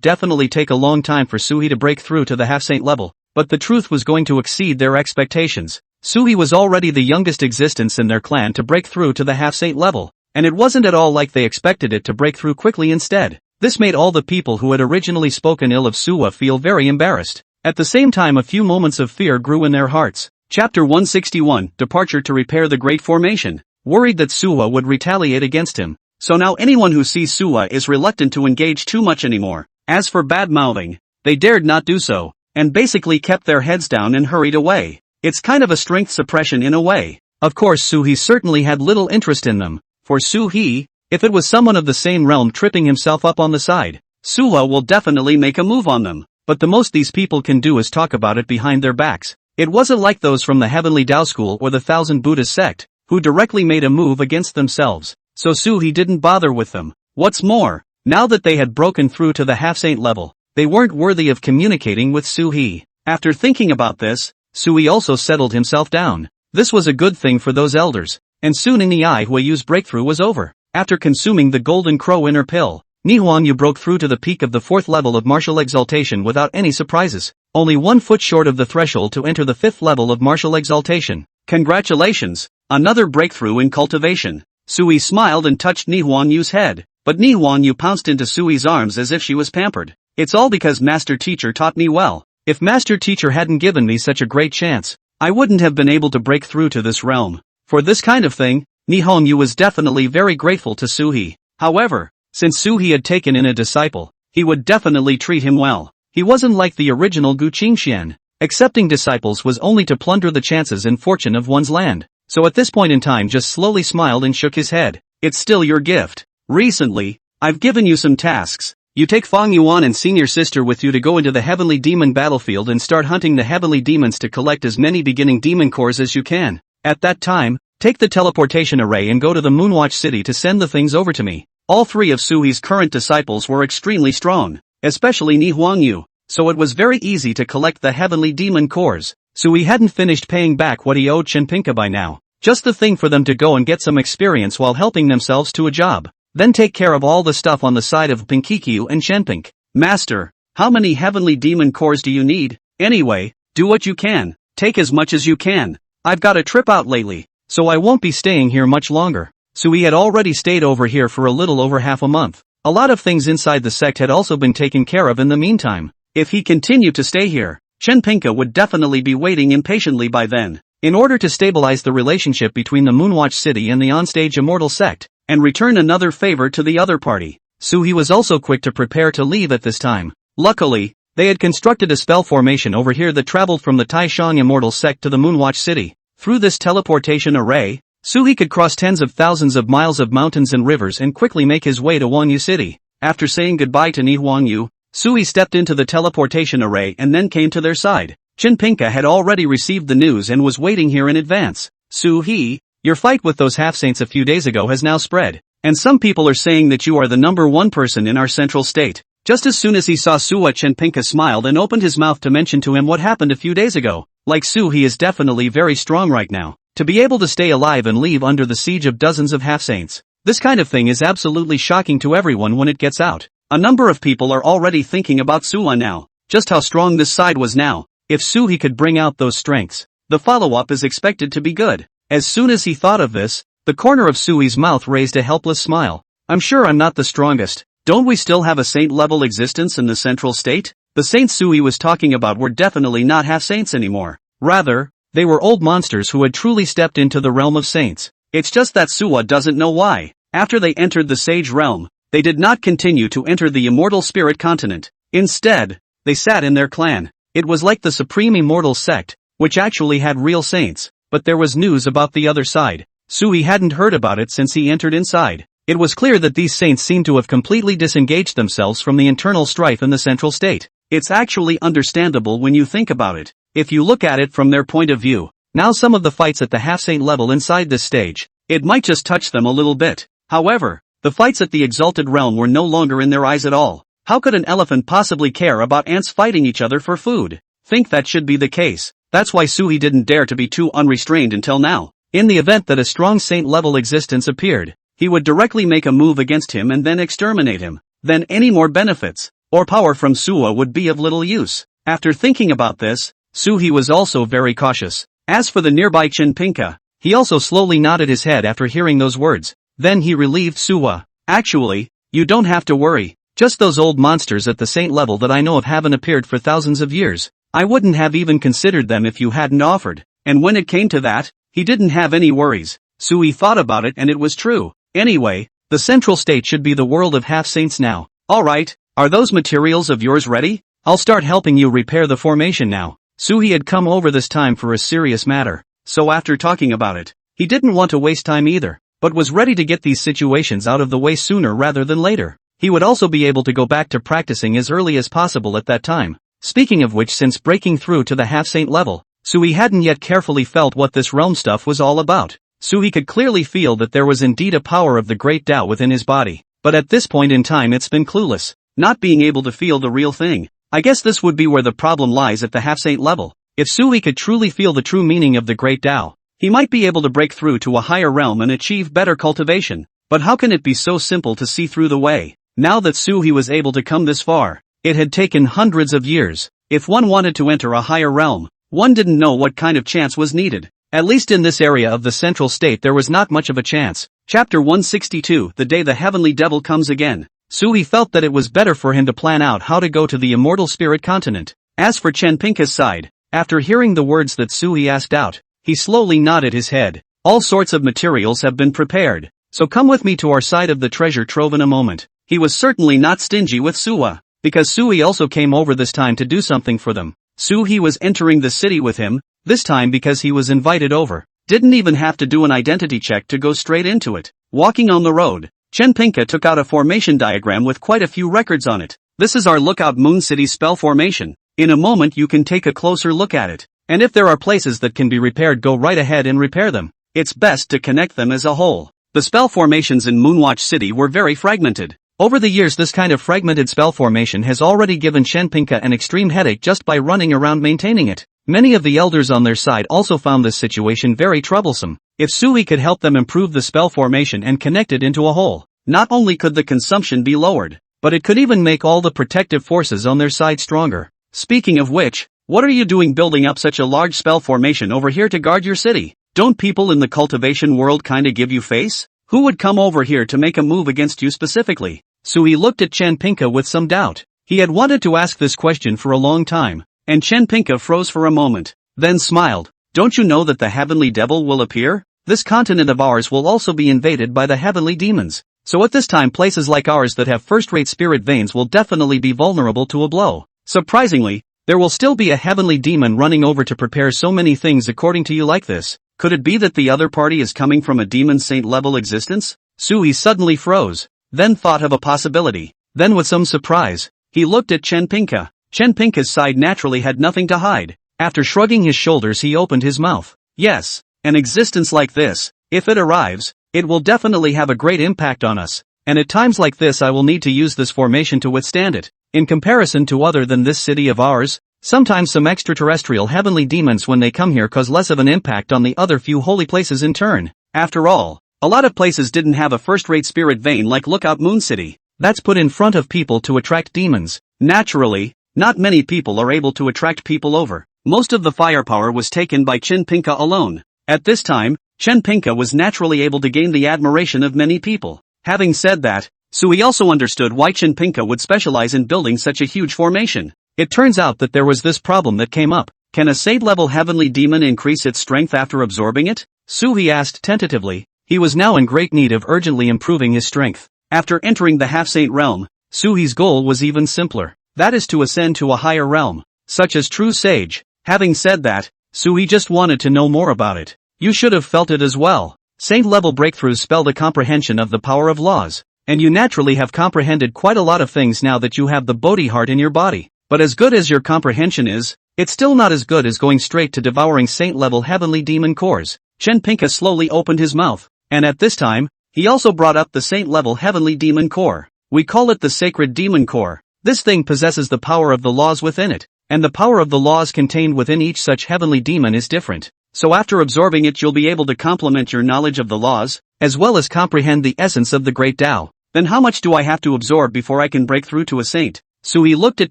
definitely take a long time for Suhi to break through to the half-saint level, but the truth was going to exceed their expectations. Suhi was already the youngest existence in their clan to break through to the half-saint level, and it wasn't at all like they expected it to break through quickly instead. This made all the people who had originally spoken ill of Suwa feel very embarrassed. At the same time, a few moments of fear grew in their hearts. Chapter 161, Departure to Repair the Great Formation. Worried that Suwa would retaliate against him. So now anyone who sees Suwa is reluctant to engage too much anymore. As for bad-mouthing, they dared not do so, and basically kept their heads down and hurried away. It's kind of a strength suppression in a way. Of course Suhi certainly had little interest in them. For Suhi, if it was someone of the same realm tripping himself up on the side, Suwa will definitely make a move on them. But the most these people can do is talk about it behind their backs. It wasn't like those from the Heavenly Dao School or the Thousand Buddhist Sect, who directly made a move against themselves. So Suhi didn't bother with them. What's more, now that they had broken through to the half-saint level, they weren't worthy of communicating with Suhi. After thinking about this, Suhi also settled himself down. This was a good thing for those elders, and soon Huayu's breakthrough was over. After consuming the Golden Crow inner pill, Nihon Yu broke through to the peak of the 4th level of martial exaltation without any surprises, only 1 foot short of the threshold to enter the 5th level of martial exaltation. Congratulations, another breakthrough in cultivation. Suhi smiled and touched Nihon Yu's head, but Nihon Yu pounced into Sui's arms as if she was pampered. It's all because Master Teacher taught me well. If Master Teacher hadn't given me such a great chance, I wouldn't have been able to break through to this realm. For this kind of thing, Nihon Yu was definitely very grateful to Suhi. However, since Suhi had taken in a disciple, he would definitely treat him well. He wasn't like the original Gu Qingxian. Accepting disciples was only to plunder the chances and fortune of one's land. So at this point in time just slowly smiled and shook his head. It's still your gift. Recently, I've given you some tasks, You take Fong Yuan and senior sister with you to go into the heavenly demon battlefield and start hunting the heavenly demons to collect as many beginning demon cores as you can. At that time, take the teleportation array and go to the Moonwatch City to send the things over to me. All three of Sui's current disciples were extremely strong, especially Ni Huangyu, so it was very easy to collect the heavenly demon cores. Sui hadn't finished paying back what he owed Shenpinka by now. Just the thing for them to go and get some experience while helping themselves to a job. Then take care of all the stuff on the side of Pinkikyu and Shenpink. Master, how many heavenly demon cores do you need? Anyway, do what you can, take as much as you can. I've got a trip out lately, so I won't be staying here much longer. Sui had already stayed over here for a little over half a month. A lot of things inside the sect had also been taken care of in the meantime. If he continued to stay here, Shenpinka would definitely be waiting impatiently by then. In order to stabilize the relationship between the Moonwatch City and the onstage immortal sect, and return another favor to the other party, Sui was also quick to prepare to leave at this time. Luckily, they had constructed a spell formation over here that traveled from the Taishang immortal sect to the Moonwatch City. Through this teleportation array, Sui could cross tens of thousands of miles of mountains and rivers and quickly make his way to Wangyu City. After saying goodbye to Ni Huangyu, Sui stepped into the teleportation array and then came to their side. Shenpinka had already received the news and was waiting here in advance. Su-hee, your fight with those half-saints a few days ago has now spread, and some people are saying that you are the number one person in our central state. Just as soon as he saw Suwa, Shenpinka smiled and opened his mouth to mention to him what happened a few days ago. Like Su, he is definitely very strong right now. To be able to stay alive and leave under the siege of dozens of half-saints. This kind of thing is absolutely shocking to everyone when it gets out. A number of people are already thinking about Suwa now, just how strong this side was now. If Su-hee could bring out those strengths, the follow-up is expected to be good. As soon as he thought of this, the corner of Su-hee's mouth raised a helpless smile. I'm sure I'm not the strongest. Don't we still have a saint-level existence in the central state? The saints Su-hee was talking about were definitely not half-saints anymore. Rather, they were old monsters who had truly stepped into the realm of saints. It's just that Suwa doesn't know why. After they entered the sage realm, they did not continue to enter the immortal spirit continent. Instead, they sat in their clan. It was like the supreme immortal sect, which actually had real saints, but there was news about the other side. Sui hadn't heard about it since he entered inside. It was clear that these saints seemed to have completely disengaged themselves from the internal strife in the central state. It's actually understandable when you think about it. If you look at it from their point of view, now some of the fights at the half-saint level inside this stage, it might just touch them a little bit. However, the fights at the exalted realm were no longer in their eyes at all. How could an elephant possibly care about ants fighting each other for food? Think that should be the case. That's why Sui didn't dare to be too unrestrained until now. In the event that a strong saint-level existence appeared, he would directly make a move against him and then exterminate him. Then any more benefits or power from Suwa would be of little use. After thinking about this, Sui was also very cautious. As for the nearby Shenpinka, he also slowly nodded his head after hearing those words. Then he relieved Suwa. Actually, you don't have to worry. Just those old monsters at the saint level that I know of haven't appeared for thousands of years. I wouldn't have even considered them if you hadn't offered. And when it came to that, he didn't have any worries. Sui thought about it and it was true. Anyway, the central state should be the world of half-saints now. Alright, are those materials of yours ready? I'll start helping you repair the formation now. Sui had come over this time for a serious matter. So after talking about it, he didn't want to waste time either, but was ready to get these situations out of the way sooner rather than later. He would also be able to go back to practicing as early as possible at that time. Speaking of which, since breaking through to the half-saint level, Sui hadn't yet carefully felt what this realm stuff was all about. Sui could clearly feel that there was indeed a power of the great Dao within his body, but at this point in time it's been clueless, not being able to feel the real thing. I guess this would be where the problem lies at the half-saint level. If Sui could truly feel the true meaning of the great Dao, he might be able to break through to a higher realm and achieve better cultivation. But how can it be so simple to see through the way? Now that Sui was able to come this far, it had taken hundreds of years. If one wanted to enter a higher realm, one didn't know what kind of chance was needed. At least in this area of the central state there was not much of a chance. Chapter 162, The Day the Heavenly Devil Comes Again. Sui felt that it was better for him to plan out how to go to the immortal spirit continent. As for Shenpinka's side, after hearing the words that Sui asked out, he slowly nodded his head. All sorts of materials have been prepared, so come with me to our side of the treasure trove in a moment. He was certainly not stingy with Suwa, because Sui also came over this time to do something for them. Sui was entering the city with him, this time because he was invited over. Didn't even have to do an identity check to go straight into it. Walking on the road, Chenpinka took out a formation diagram with quite a few records on it. This is our Lookout Moon City spell formation. In a moment you can take a closer look at it. And if there are places that can be repaired, go right ahead and repair them. It's best to connect them as a whole. The spell formations in Moonwatch City were very fragmented. Over the years this kind of fragmented spell formation has already given Chenpinka an extreme headache just by running around maintaining it. Many of the elders on their side also found this situation very troublesome. If Sui could help them improve the spell formation and connect it into a whole, not only could the consumption be lowered, but it could even make all the protective forces on their side stronger. Speaking of which, what are you doing building up such a large spell formation over here to guard your city? Don't people in the cultivation world kinda give you face? Who would come over here to make a move against you specifically? Sui looked at Chenpinka with some doubt. He had wanted to ask this question for a long time, and Chenpinka froze for a moment, then smiled. Don't you know that the Heavenly Devil will appear? This continent of ours will also be invaded by the Heavenly Demons. So at this time places like ours that have first-rate spirit veins will definitely be vulnerable to a blow. Surprisingly, there will still be a Heavenly Demon running over to prepare so many things according to you like this. Could it be that the other party is coming from a demon saint level existence? Sui suddenly froze, then thought of a possibility. Then with some surprise, he looked at Chenpinka. Chenpinka's side naturally had nothing to hide. After shrugging his shoulders he opened his mouth. Yes, an existence like this, if it arrives, it will definitely have a great impact on us, and at times like this I will need to use this formation to withstand it. In comparison to other than this city of ours, sometimes some extraterrestrial heavenly demons when they come here cause less of an impact on the other few holy places in turn. After all, a lot of places didn't have a first-rate spirit vein like Lookout Moon City. That's put in front of people to attract demons. Naturally, not many people are able to attract people over. Most of the firepower was taken by Chenpinka alone. At this time, Chenpinka was naturally able to gain the admiration of many people. Having said that, Sui also understood why Chenpinka would specialize in building such a huge formation. It turns out that there was this problem that came up. Can a Saint-level heavenly demon increase its strength after absorbing it? Sui asked tentatively. He was now in great need of urgently improving his strength. After entering the half-saint realm, Sui's goal was even simpler. That is to ascend to a higher realm, such as true sage. Having said that, Sui just wanted to know more about it. You should have felt it as well. Saint-level breakthroughs spell the comprehension of the power of laws, and you naturally have comprehended quite a lot of things now that you have the Bodhi heart in your body. But as good as your comprehension is, it's still not as good as going straight to devouring saint-level heavenly demon cores. Chenpinka slowly opened his mouth, and at this time, he also brought up the saint-level heavenly demon core. We call it the sacred demon core. This thing possesses the power of the laws within it, and the power of the laws contained within each such heavenly demon is different. So after absorbing it you'll be able to complement your knowledge of the laws, as well as comprehend the essence of the great Tao. Then how much do I have to absorb before I can break through to a saint? Sui looked at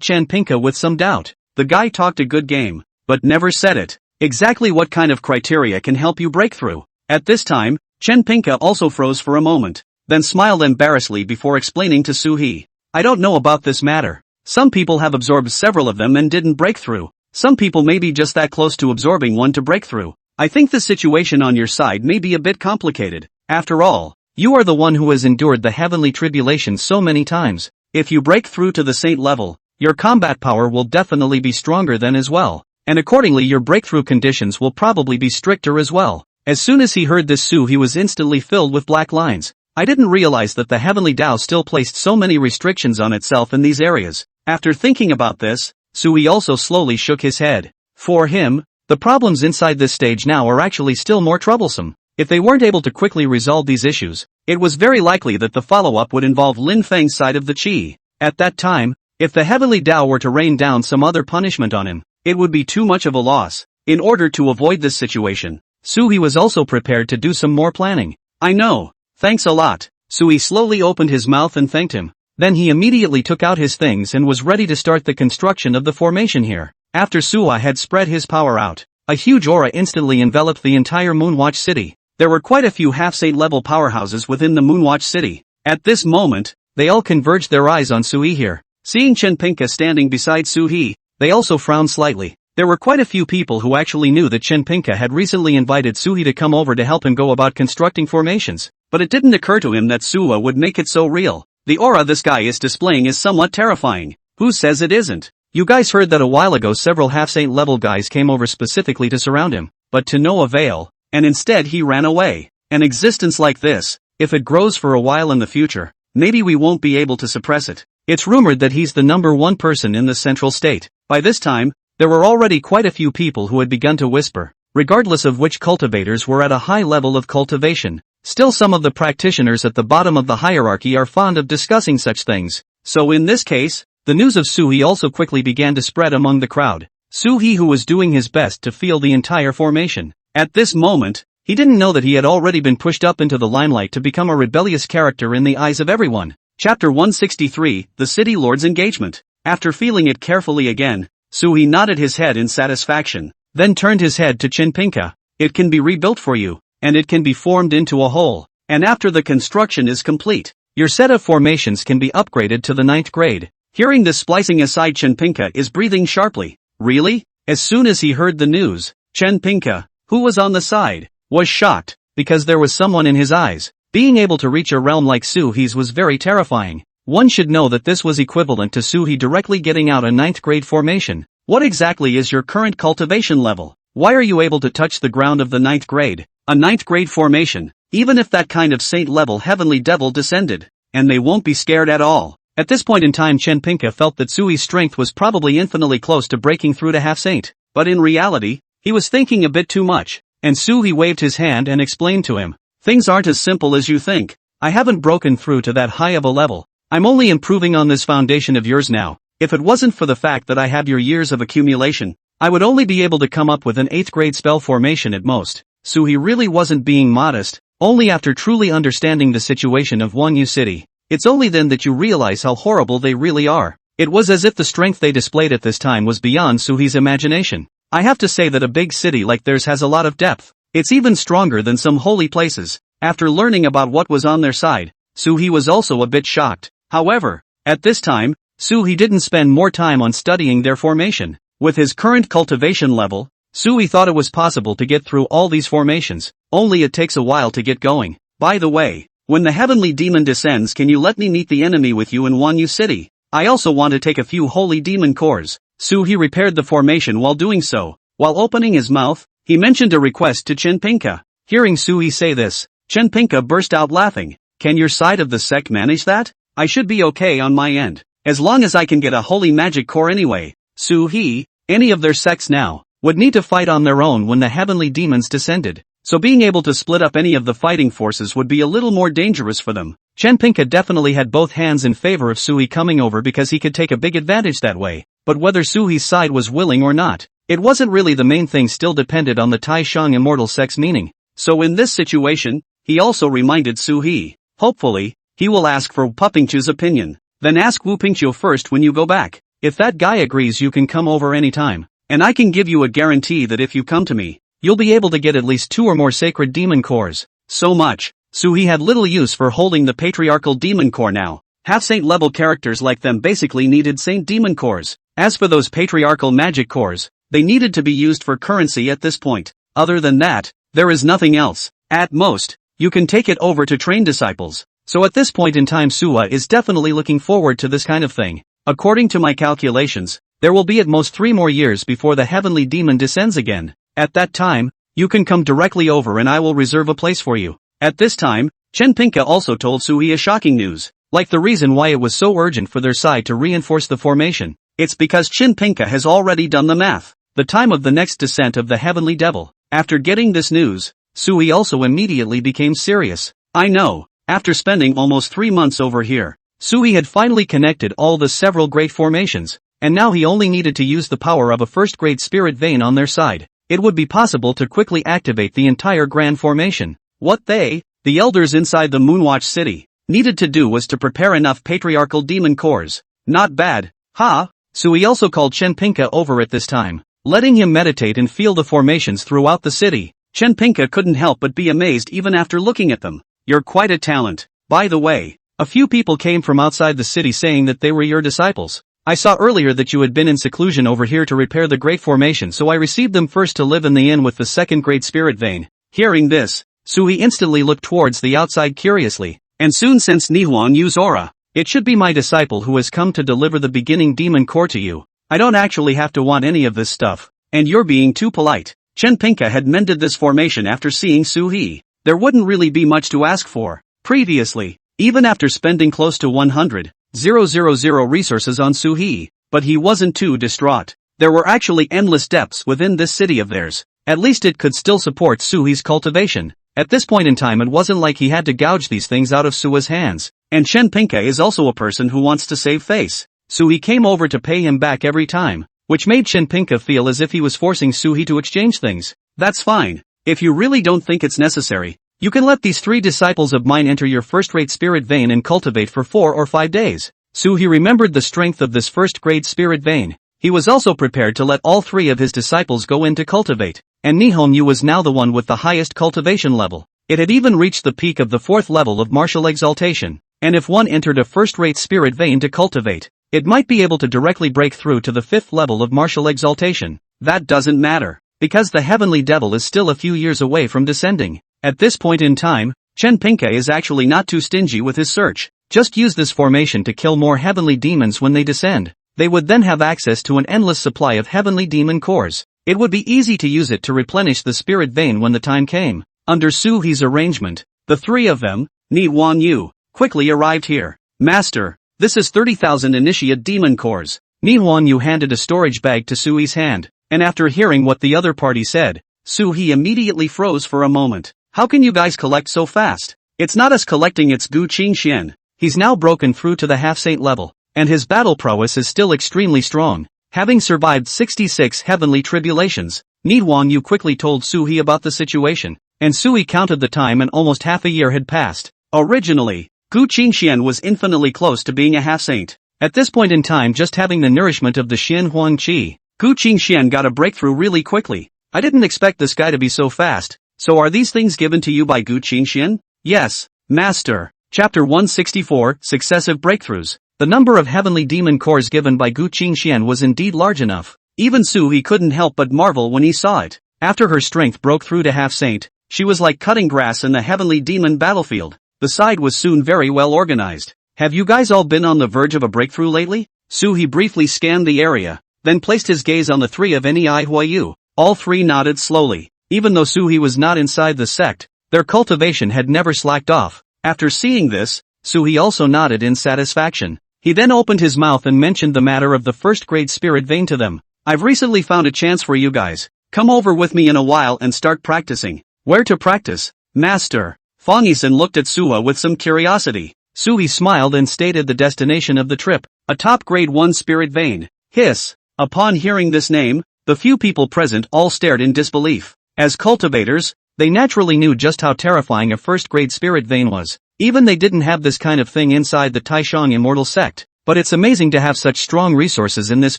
Chenpinka with some doubt. The guy talked a good game, but never said it. Exactly what kind of criteria can help you break through? At this time, Chenpinka also froze for a moment, then smiled embarrassedly before explaining to Sui. I don't know about this matter. Some people have absorbed several of them and didn't break through. Some people may be just that close to absorbing one to break through. I think the situation on your side may be a bit complicated. After all, you are the one who has endured the heavenly tribulation so many times. If you break through to the saint level, your combat power will definitely be stronger then as well, and accordingly your breakthrough conditions will probably be stricter as well. As soon as he heard this he was instantly filled with black lines. I didn't realize that the heavenly Tao still placed so many restrictions on itself in these areas. After thinking about this, Sui also slowly shook his head. For him, the problems inside this stage now are actually still more troublesome. If they weren't able to quickly resolve these issues, it was very likely that the follow-up would involve Lin Feng's side of the qi. At that time, if the heavenly Tao were to rain down some other punishment on him, it would be too much of a loss. In order to avoid this situation, Sui was also prepared to do some more planning. I know, thanks a lot. Sui slowly opened his mouth and thanked him. Then he immediately took out his things and was ready to start the construction of the formation here. After Sui had spread his power out, a huge aura instantly enveloped the entire Moonwatch City. There were quite a few half-saint level powerhouses within the Moonwatch City. At this moment, they all converged their eyes on Sui here. Seeing Chenpinka standing beside Sui, they also frowned slightly. There were quite a few people who actually knew that Chenpinka had recently invited Sui to come over to help him go about constructing formations, but it didn't occur to him that Sui would make it so real. The aura this guy is displaying is somewhat terrifying. Who says it isn't? You guys heard that a while ago several half-saint level guys came over specifically to surround him, but to no avail, and instead he ran away. An existence like this, if it grows for a while in the future, maybe we won't be able to suppress it. It's rumored that he's the number one person in the central state. By this time, there were already quite a few people who had begun to whisper, regardless of which cultivators were at a high level of cultivation. Still, some of the practitioners at the bottom of the hierarchy are fond of discussing such things. So in this case, the news of Suhi also quickly began to spread among the crowd. Suhi, who was doing his best to feel the entire formation. At this moment, he didn't know that he had already been pushed up into the limelight to become a rebellious character in the eyes of everyone. Chapter 163, The City Lord's Engagement. After feeling it carefully again, Suhi nodded his head in satisfaction, then turned his head to Chinpinka. It can be rebuilt for you, and it can be formed into a whole. And after the construction is complete, your set of formations can be upgraded to the 9th grade. Hearing this, splicing aside, Chinpinka is breathing sharply. Really? As soon as he heard the news, Chinpinka, who was on the side, was shocked, because there was someone in his eyes. Being able to reach a realm like Suhi's was very terrifying. One should know that this was equivalent to Suhi directly getting out a 9th grade formation. What exactly is your current cultivation level? Why are you able to touch the ground of the 9th grade? A 9th grade formation, even if that kind of saint level heavenly devil descended, and they won't be scared at all. At this point in time, Chinpinka felt that Suhi's strength was probably infinitely close to breaking through to half saint, but in reality, he was thinking a bit too much, and Suhi waved his hand and explained to him, things aren't as simple as you think. I haven't broken through to that high of a level. I'm only improving on this foundation of yours now. If it wasn't for the fact that I have your years of accumulation, I would only be able to come up with an 8th grade spell formation at most. Suhi really wasn't being modest. Only after truly understanding the situation of Wonyu City, it's only then that you realize how horrible they really are. It was as if the strength they displayed at this time was beyond Suhi's imagination. I have to say that a big city like theirs has a lot of depth. It's even stronger than some holy places. After learning about what was on their side, Suhi was also a bit shocked. However, at this time, Suhi didn't spend more time on studying their formation. With his current cultivation level, Suhi thought it was possible to get through all these formations, only it takes a while to get going. By the way, when the heavenly demon descends, can you let me meet the enemy with you in Wonyu City? I also want to take a few holy demon cores. Suhi repaired the formation while doing so. While opening his mouth, he mentioned a request to Chinpinka. Hearing Suhi say this, Chinpinka burst out laughing. Can your side of the sect manage that? I should be okay on my end, as long as I can get a holy magic core anyway. Suhi, any of their sects now, would need to fight on their own when the heavenly demons descended, so being able to split up any of the fighting forces would be a little more dangerous for them. Chinpinka definitely had both hands in favor of Suhi coming over because he could take a big advantage that way, but whether Suhi's side was willing or not, it wasn't really the main thing, still depended on the Tai Shang immortal sect's meaning. So in this situation, he also reminded Suhi, hopefully, he will ask for Wu Pingqiu's opinion, then ask Wu Pingqiu first when you go back. If that guy agrees, you can come over anytime. And I can give you a guarantee that if you come to me, you'll be able to get at least 2 or more sacred demon cores. So much. Suhi had little use for holding the patriarchal demon core now. Half-saint level characters like them basically needed saint demon cores. As for those patriarchal magic cores, they needed to be used for currency at this point. Other than that, there is nothing else. At most, you can take it over to train disciples. So at this point in time, Suha is definitely looking forward to this kind of thing. According to my calculations, there will be at most 3 more years before the heavenly demon descends again. At that time, you can come directly over and I will reserve a place for you. At this time, Chinpinka also told Suhi a shocking news, like the reason why it was so urgent for their side to reinforce the formation. It's because Chinpinka has already done the math. The time of the next descent of the heavenly devil. After getting this news, Suhi also immediately became serious. I know, after spending almost 3 months over here, Suhi had finally connected all the several great formations, and now he only needed to use the power of a first-grade spirit vein on their side. It would be possible to quickly activate the entire grand formation. What the elders inside the Moonwatch City, needed to do was to prepare enough patriarchal demon cores. Not bad, huh? Suhi also called Chinpinka over at this time, letting him meditate and feel the formations throughout the city. Chinpinka couldn't help but be amazed even after looking at them. You're quite a talent. By the way, a few people came from outside the city saying that they were your disciples. I saw earlier that you had been in seclusion over here to repair the great formation, so I received them first to live in the inn with the second great spirit vein. Hearing this, Suhi instantly looked towards the outside curiously, and soon sensed Nihwan Yu's aura. It should be my disciple who has come to deliver the beginning demon core to you. I don't actually have to want any of this stuff, and you're being too polite. Chinpinka had mended this formation after seeing Suhi. There wouldn't really be much to ask for. Previously, even after spending close to 100,000 resources on Suhi, but he wasn't too distraught. There were actually endless depths within this city of theirs. At least it could still support Suhi's cultivation. At this point in time it wasn't like he had to gouge these things out of Sua's hands. And Chen Pinka is also a person who wants to save face. Suhi came over to pay him back every time, which made Chen Pinka feel as if he was forcing Suhi to exchange things. That's fine. If you really don't think it's necessary, you can let these 3 disciples of mine enter your first-rate spirit vein and cultivate for 4 or 5 days. Suhi remembered the strength of this first-grade spirit vein. He was also prepared to let all 3 of his disciples go in to cultivate, and Nihonyu was now the one with the highest cultivation level. It had even reached the peak of the 4th level of martial exaltation, and if one entered a first-rate spirit vein to cultivate, it might be able to directly break through to the 5th level of martial exaltation. That doesn't matter, because the heavenly devil is still a few years away from descending. At this point in time, Chen Pinka is actually not too stingy with his search. Just use this formation to kill more heavenly demons when they descend. They would then have access to an endless supply of heavenly demon cores. It would be easy to use it to replenish the spirit vein when the time came. Under Suhi's arrangement, the 3 of them, Nihonyu, quickly arrived here. Master, this is 30,000 initiate demon cores. Nihonyu handed a storage bag to Suhi's hand, and after hearing what the other party said, Suhi immediately froze for a moment. How can you guys collect so fast? It's not us collecting, it's Gu Qingxian. He's now broken through to the half-saint level, and his battle prowess is still extremely strong. Having survived 66 heavenly tribulations, Nihonyu quickly told Suhi about the situation, and Suhi counted the time and almost half a year had passed. Originally, Gu Qingxian was infinitely close to being a half-saint. At this point in time, just having the nourishment of the Xian Huang Qi, Gu Qingxian got a breakthrough really quickly. I didn't expect this guy to be so fast. So are these things given to you by Gu Qingxian? Yes, Master. Chapter 164, Successive Breakthroughs. The number of heavenly demon cores given by Gu Qingxian was indeed large enough. Even Suhi couldn't help but marvel when he saw it. After her strength broke through to half-saint, she was like cutting grass in the heavenly demon battlefield. The side was soon very well organized. Have you guys all been on the verge of a breakthrough lately? Suhi briefly scanned the area, then placed his gaze on the 3 of Nei Huayu. All 3 nodded slowly. Even though Suhi was not inside the sect, their cultivation had never slacked off. After seeing this, Suhi also nodded in satisfaction. He then opened his mouth and mentioned the matter of the first-grade spirit vein to them. I've recently found a chance for you guys. Come over with me in a while and start practicing. Where to practice? Master. Fong Yuan looked at Suha with some curiosity. Suhi smiled and stated the destination of the trip, a top grade 1 spirit vein. Hiss. Upon hearing this name, the few people present all stared in disbelief. As cultivators, they naturally knew just how terrifying a first-grade spirit vein was. Even they didn't have this kind of thing inside the Taishang Immortal Sect. But it's amazing to have such strong resources in this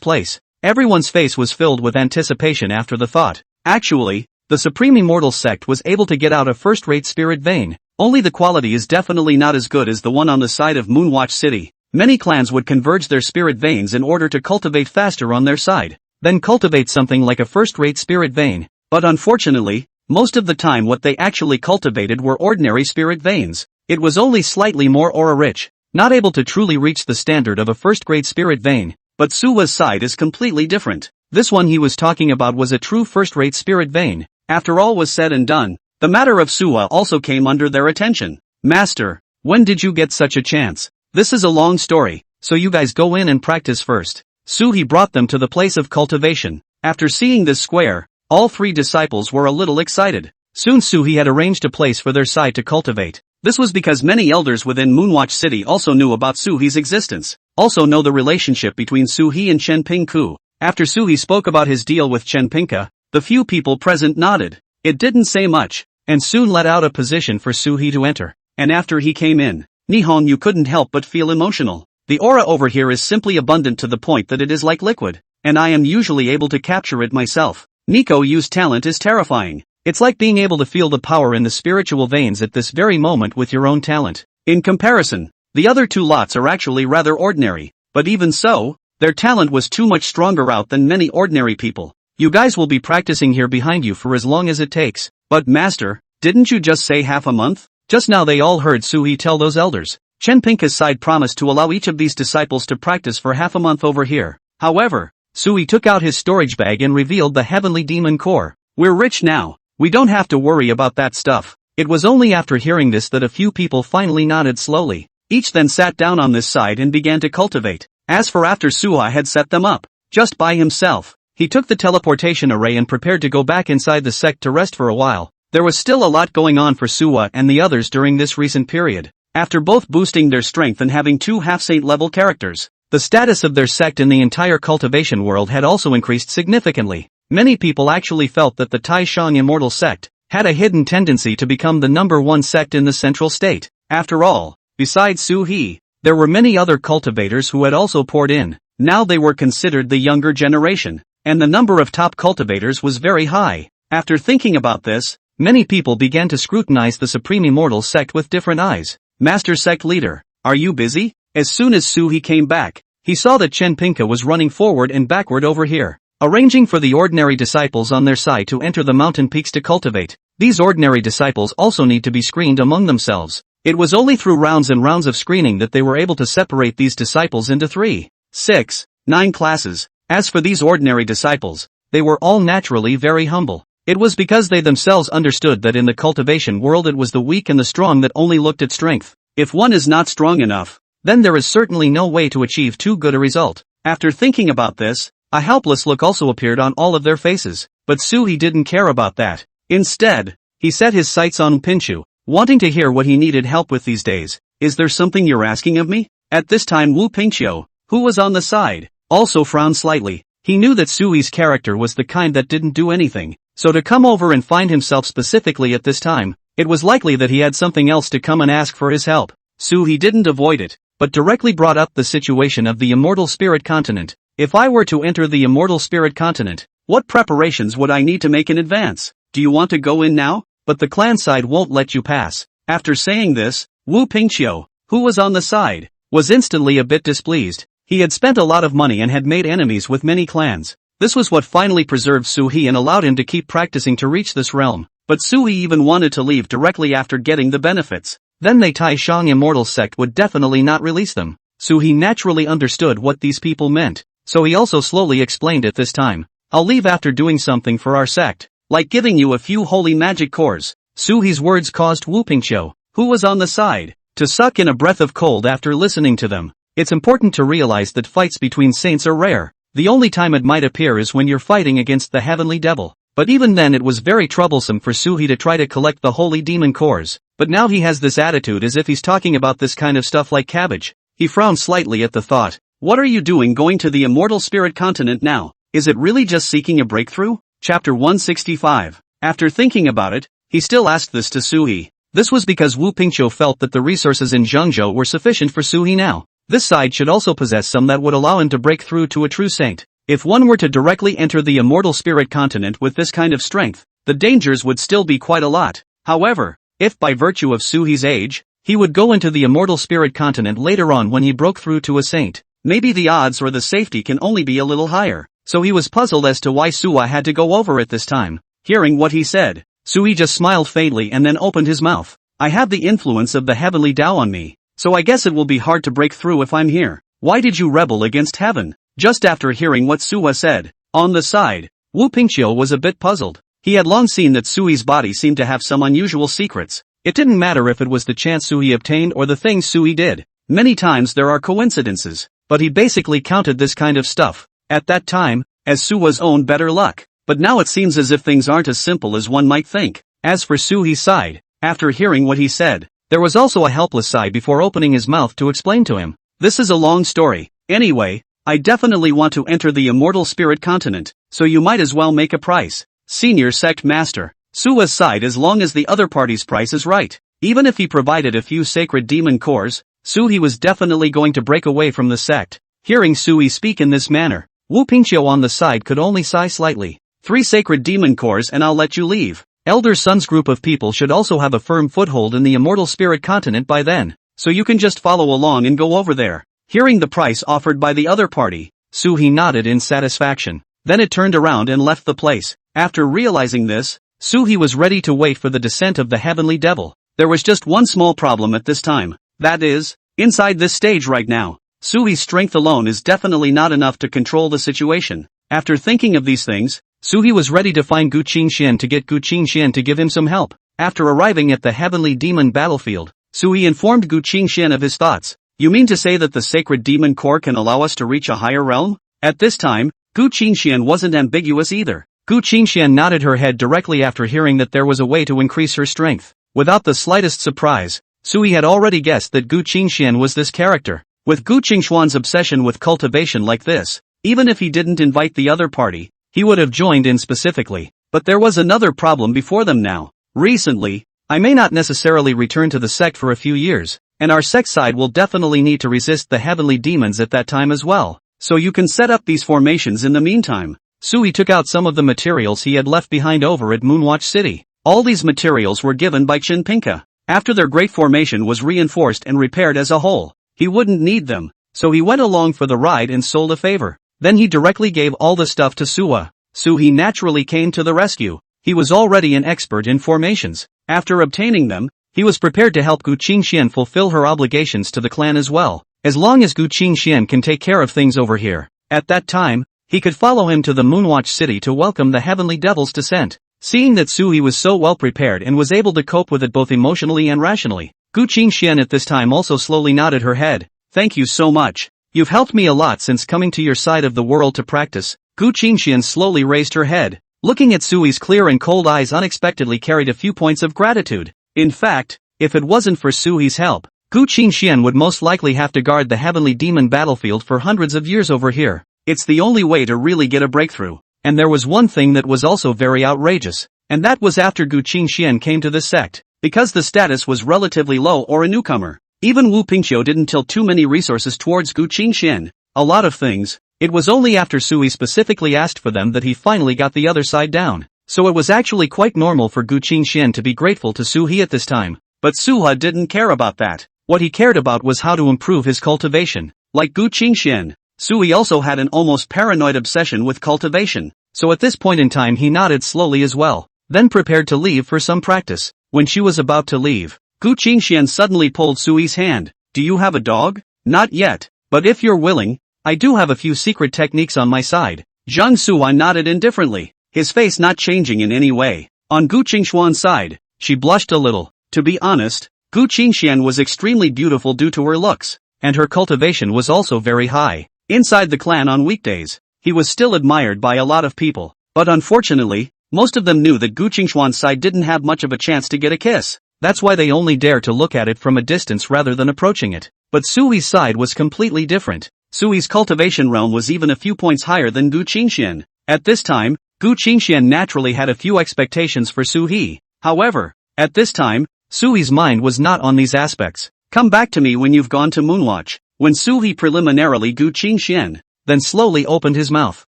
place. Everyone's face was filled with anticipation after the thought. Actually, the Supreme Immortal Sect was able to get out a first-rate spirit vein. Only the quality is definitely not as good as the one on the side of Moonwatch City. Many clans would converge their spirit veins in order to cultivate faster on their side. Then cultivate something like a first-rate spirit vein. But unfortunately, most of the time what they actually cultivated were ordinary spirit veins. It was only slightly more aura-rich, not able to truly reach the standard of a first-grade spirit vein. But Suwa's side is completely different. This one he was talking about was a true first-rate spirit vein. After all was said and done, the matter of Suwa also came under their attention. Master, when did you get such a chance? This is a long story, so you guys go in and practice first. Suhi brought them to the place of cultivation. After seeing this square, all 3 disciples were a little excited. Soon Suhi had arranged a place for their side to cultivate. This was because many elders within Moonwatch City also knew about Suhi's existence, also know the relationship between Suhi and Chen Pingku. After Suhi spoke about his deal with Chen Pingka, the few people present nodded. It didn't say much, and soon let out a position for Suhi to enter. And after he came in, Nihonyu couldn't help but feel emotional. The aura over here is simply abundant to the point that it is like liquid, and I am usually able to capture it myself. Nico Yu's talent is terrifying. It's like being able to feel the power in the spiritual veins at this very moment with your own talent. In comparison, the other 2 lots are actually rather ordinary, but even so, their talent was too much stronger out than many ordinary people. You guys will be practicing here behind you for as long as it takes. But master, didn't you just say half a month? Just now they all heard Suhi tell those elders. Chen Pingka's side promised to allow each of these disciples to practice for half a month over here. However, Suhi took out his storage bag and revealed the heavenly demon core. We're rich now. We don't have to worry about that stuff. It was only after hearing this that a few people finally nodded slowly. Each then sat down on this side and began to cultivate. As for after Suha had set them up, just by himself, he took the teleportation array and prepared to go back inside the sect to rest for a while. There was still a lot going on for Suha and the others during this recent period. After both boosting their strength and having 2 half-saint level characters, the status of their sect in the entire cultivation world had also increased significantly. Many people actually felt that the Taishang Immortal Sect had a hidden tendency to become the #1 sect in the central state. After all, besides Su He, there were many other cultivators who had also poured in. Now they were considered the younger generation, and the number of top cultivators was very high. After thinking about this, many people began to scrutinize the Supreme Immortal Sect with different eyes. Master Sect Leader, are you busy? As soon as Su He came back, he saw that Chen Pinka was running forward and backward over here, arranging for the ordinary disciples on their side to enter the mountain peaks to cultivate. These ordinary disciples also need to be screened among themselves. It was only through rounds and rounds of screening that they were able to separate these disciples into 3, 6, 9 classes. As for these ordinary disciples, they were all naturally very humble. It was because they themselves understood that in the cultivation world it was the weak and the strong that only looked at strength. If one is not strong enough, then there is certainly no way to achieve too good a result. After thinking about this, a helpless look also appeared on all of their faces, but Su He didn't care about that. Instead, he set his sights on Pinchu, wanting to hear what he needed help with these days. Is there something you're asking of me? At this time Wu Pingqiu, who was on the side, also frowned slightly. He knew that Sui's character was the kind that didn't do anything, so to come over and find himself specifically at this time, it was likely that he had something else to come and ask for his help. Su He didn't avoid it, but directly brought up the situation of the Immortal Spirit Continent. If I were to enter the Immortal Spirit Continent, what preparations would I need to make in advance? Do you want to go in now? But the clan side won't let you pass. After saying this, Wu Pingqiu, who was on the side, was instantly a bit displeased. He had spent a lot of money and had made enemies with many clans. This was what finally preserved Su He and allowed him to keep practicing to reach this realm. But Su He even wanted to leave directly after getting the benefits. Then the Taishang Immortal Sect would definitely not release them. Su He naturally understood what these people meant, so he also slowly explained it this time. I'll leave after doing something for our sect, like giving you a few holy magic cores. Su He's words caused Wu Pingqiu, who was on the side, to suck in a breath of cold after listening to them. It's important to realize that fights between saints are rare. The only time it might appear is when you're fighting against the heavenly devil. But even then it was very troublesome for Su He to try to collect the holy demon cores. But now he has this attitude as if he's talking about this kind of stuff like cabbage. He frowned slightly at the thought. What are you doing going to the Immortal Spirit Continent now? Is it really just seeking a breakthrough? Chapter 165. After thinking about it, he still asked this to Su He. This was because Wu Pingqiu felt that the resources in Zhengzhou were sufficient for Su He now. This side should also possess some that would allow him to break through to a true saint. If one were to directly enter the Immortal Spirit Continent with this kind of strength, the dangers would still be quite a lot. However, if by virtue of Su He's age, he would go into the Immortal Spirit Continent later on when he broke through to a saint, maybe the odds or the safety can only be a little higher. So he was puzzled as to why Suha had to go over it this time. Hearing what he said, Su He just smiled faintly and then opened his mouth. I have the influence of the heavenly Dao on me, so I guess it will be hard to break through if I'm here. Why did you rebel against heaven? Just after hearing what Suha said, on the side, Wu Pingqiu was a bit puzzled. He had long seen that Sui's body seemed to have some unusual secrets. It didn't matter if it was the chance Sui obtained or the things Sui did. Many times there are coincidences, but he basically counted this kind of stuff, at that time, as Sua's own better luck. But now it seems as if things aren't as simple as one might think. As for Sui's side, after hearing what he said, there was also a helpless sigh before opening his mouth to explain to him. This is a long story. Anyway, I definitely want to enter the Immortal Spirit Continent, so you might as well make a price. Senior Sect Master. Sua's side as long as the other party's price is right. Even if he provided a few sacred demon cores, Sui was definitely going to break away from the sect. Hearing Sui speak in this manner, Wu Pingqiu on the side could only sigh slightly. 3 sacred demon cores and I'll let you leave. Elder Sun's group of people should also have a firm foothold in the Immortal Spirit Continent by then, so you can just follow along and go over there. Hearing the price offered by the other party, Sui nodded in satisfaction. Then it turned around and left the place. After realizing this, Sui was ready to wait for the descent of the heavenly devil. There was just one small problem at this time. That is, inside this stage right now, Sui's strength alone is definitely not enough to control the situation. After thinking of these things, Sui was ready to find Gu Qingxian to get Gu Qingxian to give him some help. After arriving at the Heavenly Demon battlefield, Sui informed Gu Qingxian of his thoughts. You mean to say that the Sacred Demon Core can allow us to reach a higher realm? At this time, Gu Qingxian wasn't ambiguous either. Gu Qingxian nodded her head directly after hearing that there was a way to increase her strength. Without the slightest surprise, Sui had already guessed that Gu Qingxian was this character. With Gu Qingshuan's obsession with cultivation like this, even if he didn't invite the other party, he would have joined in specifically. But there was another problem before them now. Recently, I may not necessarily return to the sect for a few years, and our sect side will definitely need to resist the heavenly demons at that time as well. So you can set up these formations in the meantime. Sui took out some of the materials he had left behind over at Moonwatch City. All these materials were given by Chinpinka. After their great formation was reinforced and repaired as a whole, he wouldn't need them, so he went along for the ride and sold a favor. Then he directly gave all the stuff to Suwa. Sui naturally came to the rescue. He was already an expert in formations. After obtaining them, he was prepared to help Gu Qingxian fulfill her obligations to the clan as well, as long as Gu Qingxian can take care of things over here. At that time, he could follow him to the Moonwatch City to welcome the Heavenly Devil's descent. Seeing that Sui was so well prepared and was able to cope with it both emotionally and rationally, Gu Qingxian at this time also slowly nodded her head. Thank you so much. You've helped me a lot since coming to your side of the world to practice. Gu Qingxian slowly raised her head. Looking at Sui's clear and cold eyes unexpectedly carried a few points of gratitude. In fact, if it wasn't for Sui's help, Gu Qingxian would most likely have to guard the Heavenly Demon battlefield for hundreds of years over here. It's the only way to really get a breakthrough. And there was one thing that was also very outrageous, and that was after Gu Qingxian came to the sect. Because the status was relatively low or a newcomer, even Wu Pingqiu didn't tilt too many resources towards Gu Qingxian. A lot of things. It was only after Sui specifically asked for them that he finally got the other side down. So it was actually quite normal for Gu Qingxian to be grateful to Suhe at this time. But Suha didn't care about that. What he cared about was how to improve his cultivation. Like Gu Qingxian, Sui also had an almost paranoid obsession with cultivation. So at this point in time he nodded slowly as well, then prepared to leave for some practice. When she was about to leave, Gu Qingxian suddenly pulled Sui's hand. Do you have a dog? Not yet, but if you're willing, I do have a few secret techniques on my side. Zhang Suwan nodded indifferently, his face not changing in any way. On Gu Qingshuan's side, she blushed a little. To be honest, Gu Qingxian was extremely beautiful due to her looks, and her cultivation was also very high. Inside the clan on weekdays, he was still admired by a lot of people, but unfortunately, most of them knew that Gu Qingshuan's side didn't have much of a chance to get a kiss. That's why they only dare to look at it from a distance rather than approaching it. But Sui's side was completely different. Sui's cultivation realm was even a few points higher than Gu Qingxian. At this time, Gu Qingxian naturally had a few expectations for Suhe. However, at this time, Sui's mind was not on these aspects. Come back to me when you've gone to Moonwatch. When Suhe preliminarily Gu Qingxian, then slowly opened his mouth.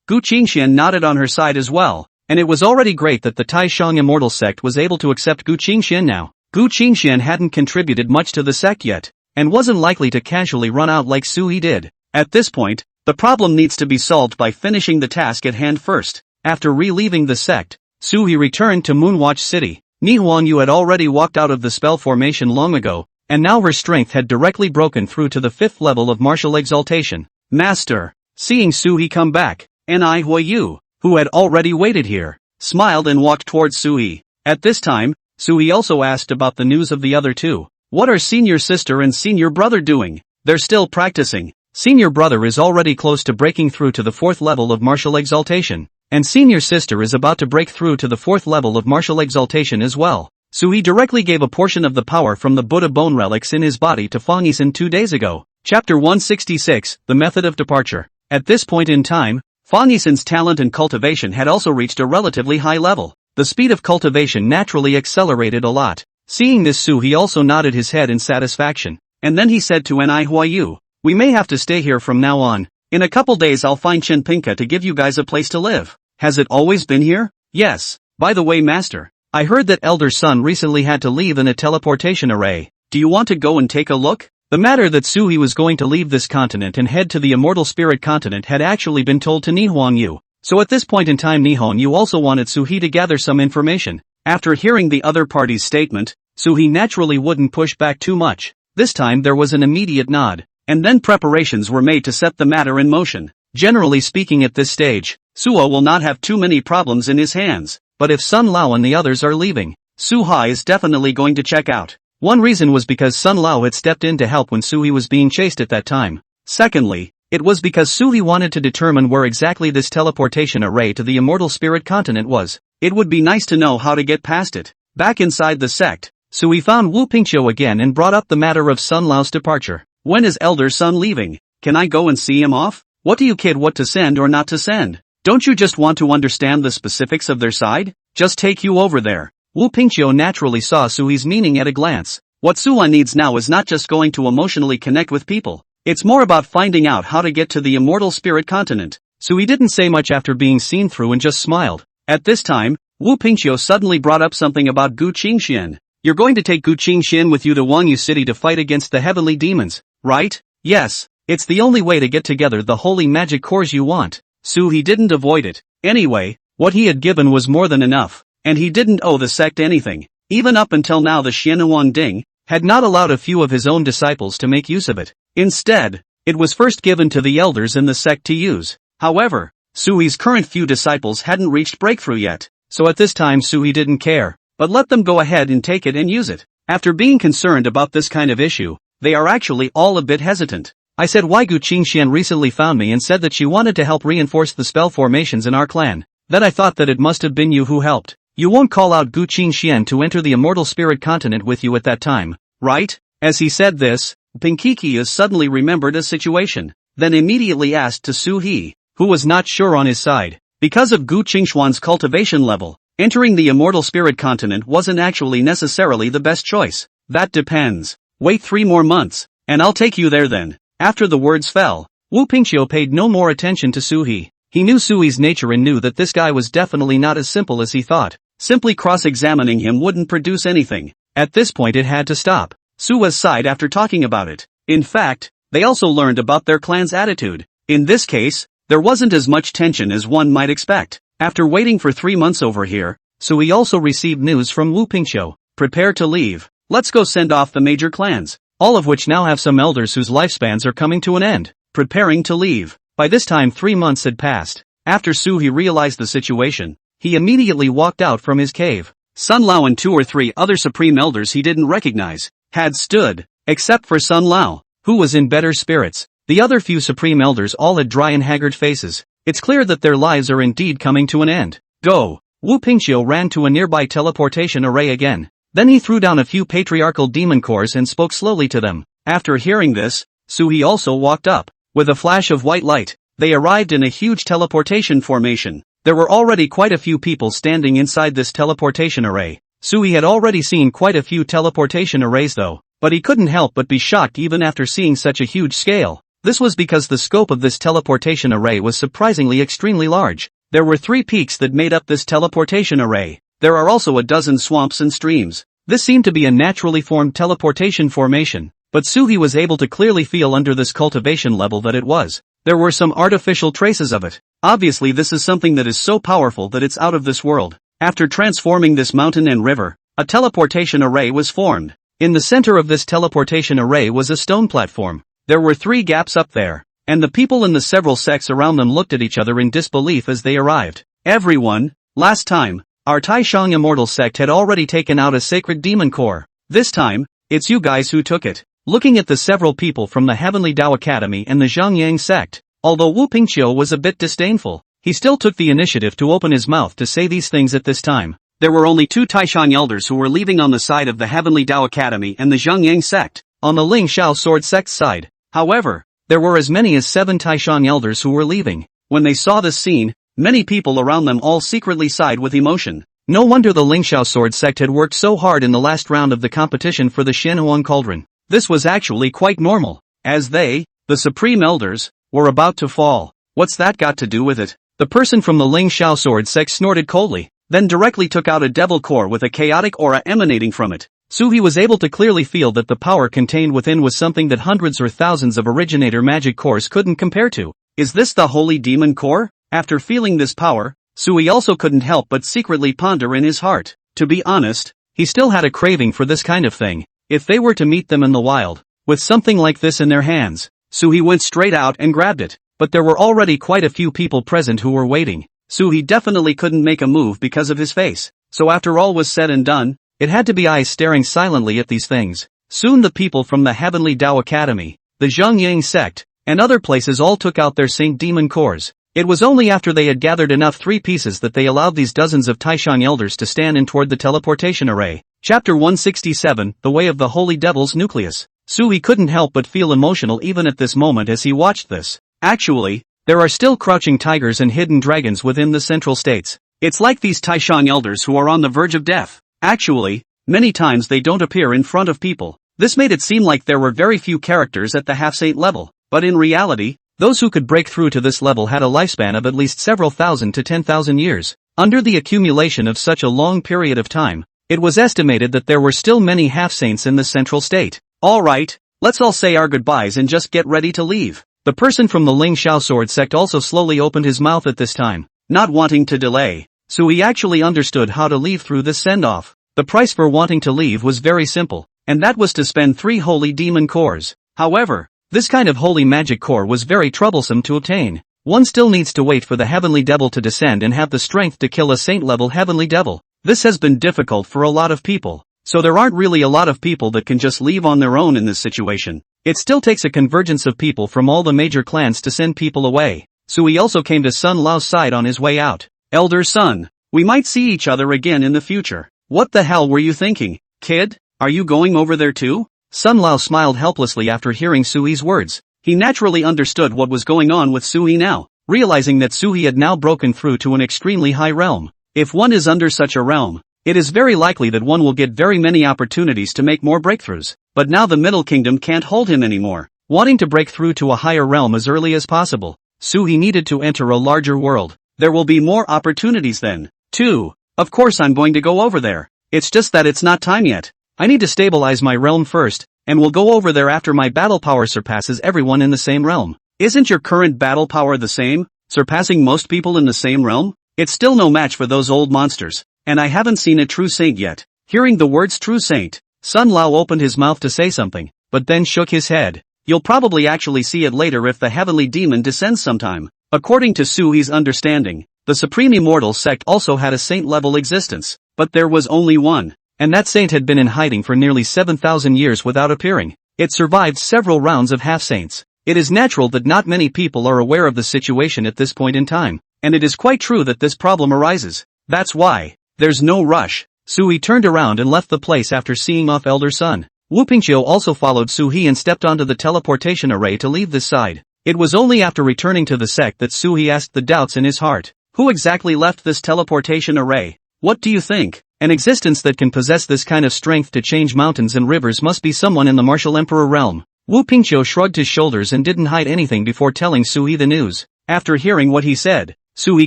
Gu Qingxian nodded on her side as well, and it was already great that the Taishang Immortal sect was able to accept Gu Qingxian now. Gu Qingxian hadn't contributed much to the sect yet, and wasn't likely to casually run out like Suhe did. At this point, the problem needs to be solved by finishing the task at hand first. After relieving the sect, Suhe returned to Moonwatch City. Ni Huangyu had already walked out of the spell formation long ago, and now her strength had directly broken through to the 5th level of martial exaltation. Master, seeing Suhe come back, Ni Huangyu, who had already waited here, smiled and walked towards Suhe. At this time, Suhe also asked about the news of the other two. What are senior sister and senior brother doing? They're still practicing. Senior brother is already close to breaking through to the 4th level of martial exaltation, and senior sister is about to break through to the 4th level of martial exaltation as well. Suhe directly gave a portion of the power from the Buddha bone relics in his body to Fong Yuan 2 days ago. Chapter 166, The Method of Departure. At this point in time, Fong Yuan's talent and cultivation had also reached a relatively high level. The speed of cultivation naturally accelerated a lot. Seeing this, Suhe also nodded his head in satisfaction, and then he said to Ni Huangyu, we may have to stay here from now on. In a couple days I'll find Chinpinka to give you guys a place to live. Has it always been here? Yes. By the way, Master, I heard that Elder Sun recently had to leave in a teleportation array. Do you want to go and take a look? The matter that Suhe was going to leave this continent and head to the Immortal Spirit continent had actually been told to Ni Huangyu. So at this point in time Ni Huangyu also wanted Suhe to gather some information. After hearing the other party's statement, Suhe naturally wouldn't push back too much. This time there was an immediate nod. And then preparations were made to set the matter in motion. Generally speaking at this stage, Suo will not have too many problems in his hands, but if Sun Lao and the others are leaving, Su-ha is definitely going to check out. One reason was because Sun Lao had stepped in to help when Sui was being chased at that time. Secondly, it was because Sui wanted to determine where exactly this teleportation array to the immortal spirit continent was. It would be nice to know how to get past it. Back inside the sect, Sui found Wu Pingqiu again and brought up the matter of Sun Lao's departure. When is Elder Sun leaving? Can I go and see him off? What do you kid what to send or not to send? Don't you just want to understand the specifics of their side? Just take you over there. Wu Pingqiu naturally saw Sui's meaning at a glance. What Sua needs now is not just going to emotionally connect with people. It's more about finding out how to get to the immortal spirit continent. Sui didn't say much after being seen through and just smiled. At this time, Wu Pingqiu suddenly brought up something about Gu Qingxian. You're going to take Gu Qingxian with you to Wangyu City to fight against the heavenly demons, right? Yes. It's the only way to get together the holy magic cores you want. He didn't avoid it. Anyway, what he had given was more than enough, and he didn't owe the sect anything. Even up until now the Xianhuan Ding had not allowed a few of his own disciples to make use of it. Instead, it was first given to the elders in the sect to use. However, Sui's current few disciples hadn't reached breakthrough yet, so at this time Sui didn't care, but let them go ahead and take it and use it. After being concerned about this kind of issue, they are actually all a bit hesitant. I said why Gu Qingxian recently found me and said that she wanted to help reinforce the spell formations in our clan. Then I thought that it must have been you who helped. You won't call out Gu Qingxian to enter the immortal spirit continent with you at that time, right? As he said this, Pinkikius suddenly remembered a situation, then immediately asked to Su He, who was not sure on his side. Because of Gu Qingxuan's cultivation level, entering the immortal spirit continent wasn't actually necessarily the best choice. That depends. Wait 3 more months, and I'll take you there then. After the words fell, Wu Pingqiu paid no more attention to Suhi. He knew Sui's nature and knew that this guy was definitely not as simple as he thought. Simply cross-examining him wouldn't produce anything. At this point it had to stop. Suwa sighed after talking about it. In fact, they also learned about their clan's attitude. In this case, there wasn't as much tension as one might expect. After waiting for 3 months over here, Sui also received news from Wu Pingqiu. Prepare to leave. Let's go send off the major clans, all of which now have some elders whose lifespans are coming to an end. Preparing to leave. By this time 3 months had passed. After Suhi realized the situation, he immediately walked out from his cave. Sun Lao and 2 or 3 other supreme elders he didn't recognize had stood, except for Sun Lao, who was in better spirits. The other few supreme elders all had dry and haggard faces. It's clear that their lives are indeed coming to an end. Go! Wu Pingqiu ran to a nearby teleportation array again. Then he threw down a few patriarchal demon cores and spoke slowly to them. After hearing this, Suhi also walked up. With a flash of white light, they arrived in a huge teleportation formation. There were already quite a few people standing inside this teleportation array. Suhi had already seen quite a few teleportation arrays though, but he couldn't help but be shocked even after seeing such a huge scale. This was because the scope of this teleportation array was surprisingly extremely large. There were 3 peaks that made up this teleportation array. There are also a dozen swamps and streams. This seemed to be a naturally formed teleportation formation, but Suhi was able to clearly feel under this cultivation level that it was. There were some artificial traces of it. Obviously this is something that is so powerful that it's out of this world. After transforming this mountain and river, a teleportation array was formed. In the center of this teleportation array was a stone platform. There were 3 gaps up there, and the people in the several sects around them looked at each other in disbelief as they arrived. Everyone, last time, our Taishang Immortal sect had already taken out a sacred demon core. This time, it's you guys who took it. Looking at the several people from the Heavenly Dao Academy and the Zhangyang sect, although Wu Pingqiu was a bit disdainful, he still took the initiative to open his mouth to say these things at this time. There were only 2 Taishang elders who were leaving on the side of the Heavenly Dao Academy and the Zhangyang sect, on the Ling Shao Sword sect's side. However, there were as many as 7 Taishang elders who were leaving. When they saw this scene, many people around them all secretly sighed with emotion. No wonder the Ling Shao Sword sect had worked so hard in the last round of the competition for the Xianhuan Cauldron. This was actually quite normal, as they, the supreme elders, were about to fall. What's that got to do with it? The person from the Ling Shao Sword sect snorted coldly, then directly took out a devil core with a chaotic aura emanating from it. Suhi was able to clearly feel that the power contained within was something that hundreds or thousands of originator magic cores couldn't compare to. Is this the holy demon core? After feeling this power, Sui also couldn't help but secretly ponder in his heart. To be honest, he still had a craving for this kind of thing. If they were to meet them in the wild, with something like this in their hands, Sui went straight out and grabbed it. But there were already quite a few people present who were waiting. Sui definitely couldn't make a move because of his face. So after all was said and done, It had to be eyes staring silently at these things. Soon the people from the Heavenly Dao Academy, the Zhongyang sect, and other places all took out their Saint Demon cores. It was only after they had gathered enough 3 pieces that they allowed these dozens of Taishan elders to stand in toward the teleportation array. Chapter 167, The Way of the Holy Devil's Nucleus. Sui couldn't help but feel emotional even at this moment as he watched this. Actually, there are still crouching tigers and hidden dragons within the central states. It's like these Taishan elders who are on the verge of death. Actually, many times they don't appear in front of people. This made it seem like there were very few characters at the half-saint level, but in reality, those who could break through to this level had a lifespan of at least several thousand to 10,000 years. Under the accumulation of such a long period of time, it was estimated that there were still many half-saints in the central state. Alright, let's all say our goodbyes and just get ready to leave. The person from the Ling Xiao sword sect also slowly opened his mouth at this time, not wanting to delay. So he actually understood how to leave through this send-off. The price for wanting to leave was very simple, and that was to spend 3 holy demon cores. However, this kind of holy magic core was very troublesome to obtain. One still needs to wait for the heavenly devil to descend and have the strength to kill a saint-level heavenly devil. This has been difficult for a lot of people, so there aren't really a lot of people that can just leave on their own in this situation. It still takes a convergence of people from all the major clans to send people away. Sui also came to Sun Lao's side on his way out. Elder Sun, we might see each other again in the future. What the hell were you thinking, kid? Are you going over there too? Sun Lao smiled helplessly after hearing Sui's words. He naturally understood what was going on with Sui now, realizing that Sui had now broken through to an extremely high realm. If one is under such a realm, it is very likely that one will get very many opportunities to make more breakthroughs. But now the Middle Kingdom can't hold him anymore. Wanting to break through to a higher realm as early as possible, Sui needed to enter a larger world. There will be more opportunities then, too. Of course I'm going to go over there. It's just that it's not time yet. I need to stabilize my realm first, and we'll go over there after my battle power surpasses everyone in the same realm. Isn't your current battle power the same, surpassing most people in the same realm? It's still no match for those old monsters, and I haven't seen a true saint yet. Hearing the words true saint, Sun Lao opened his mouth to say something, but then shook his head. You'll probably actually see it later if the heavenly demon descends sometime. According to Sui's understanding, the Supreme Immortal sect also had a saint-level existence, but there was only one, and that saint had been in hiding for nearly 7,000 years without appearing. It survived several rounds of half-saints. It is natural that not many people are aware of the situation at this point in time, and it is quite true that this problem arises. That's why, there's no rush. Sui turned around and left the place after seeing off Elder Sun. Wu Pingqiu also followed Sui and stepped onto the teleportation array to leave this side. It was only after returning to the sect that Sui asked the doubts in his heart. Who exactly left this teleportation array? What do you think? An existence that can possess this kind of strength to change mountains and rivers must be someone in the martial emperor realm. Wu Pingqiu shrugged his shoulders and didn't hide anything before telling Sui the news. After hearing what he said, Sui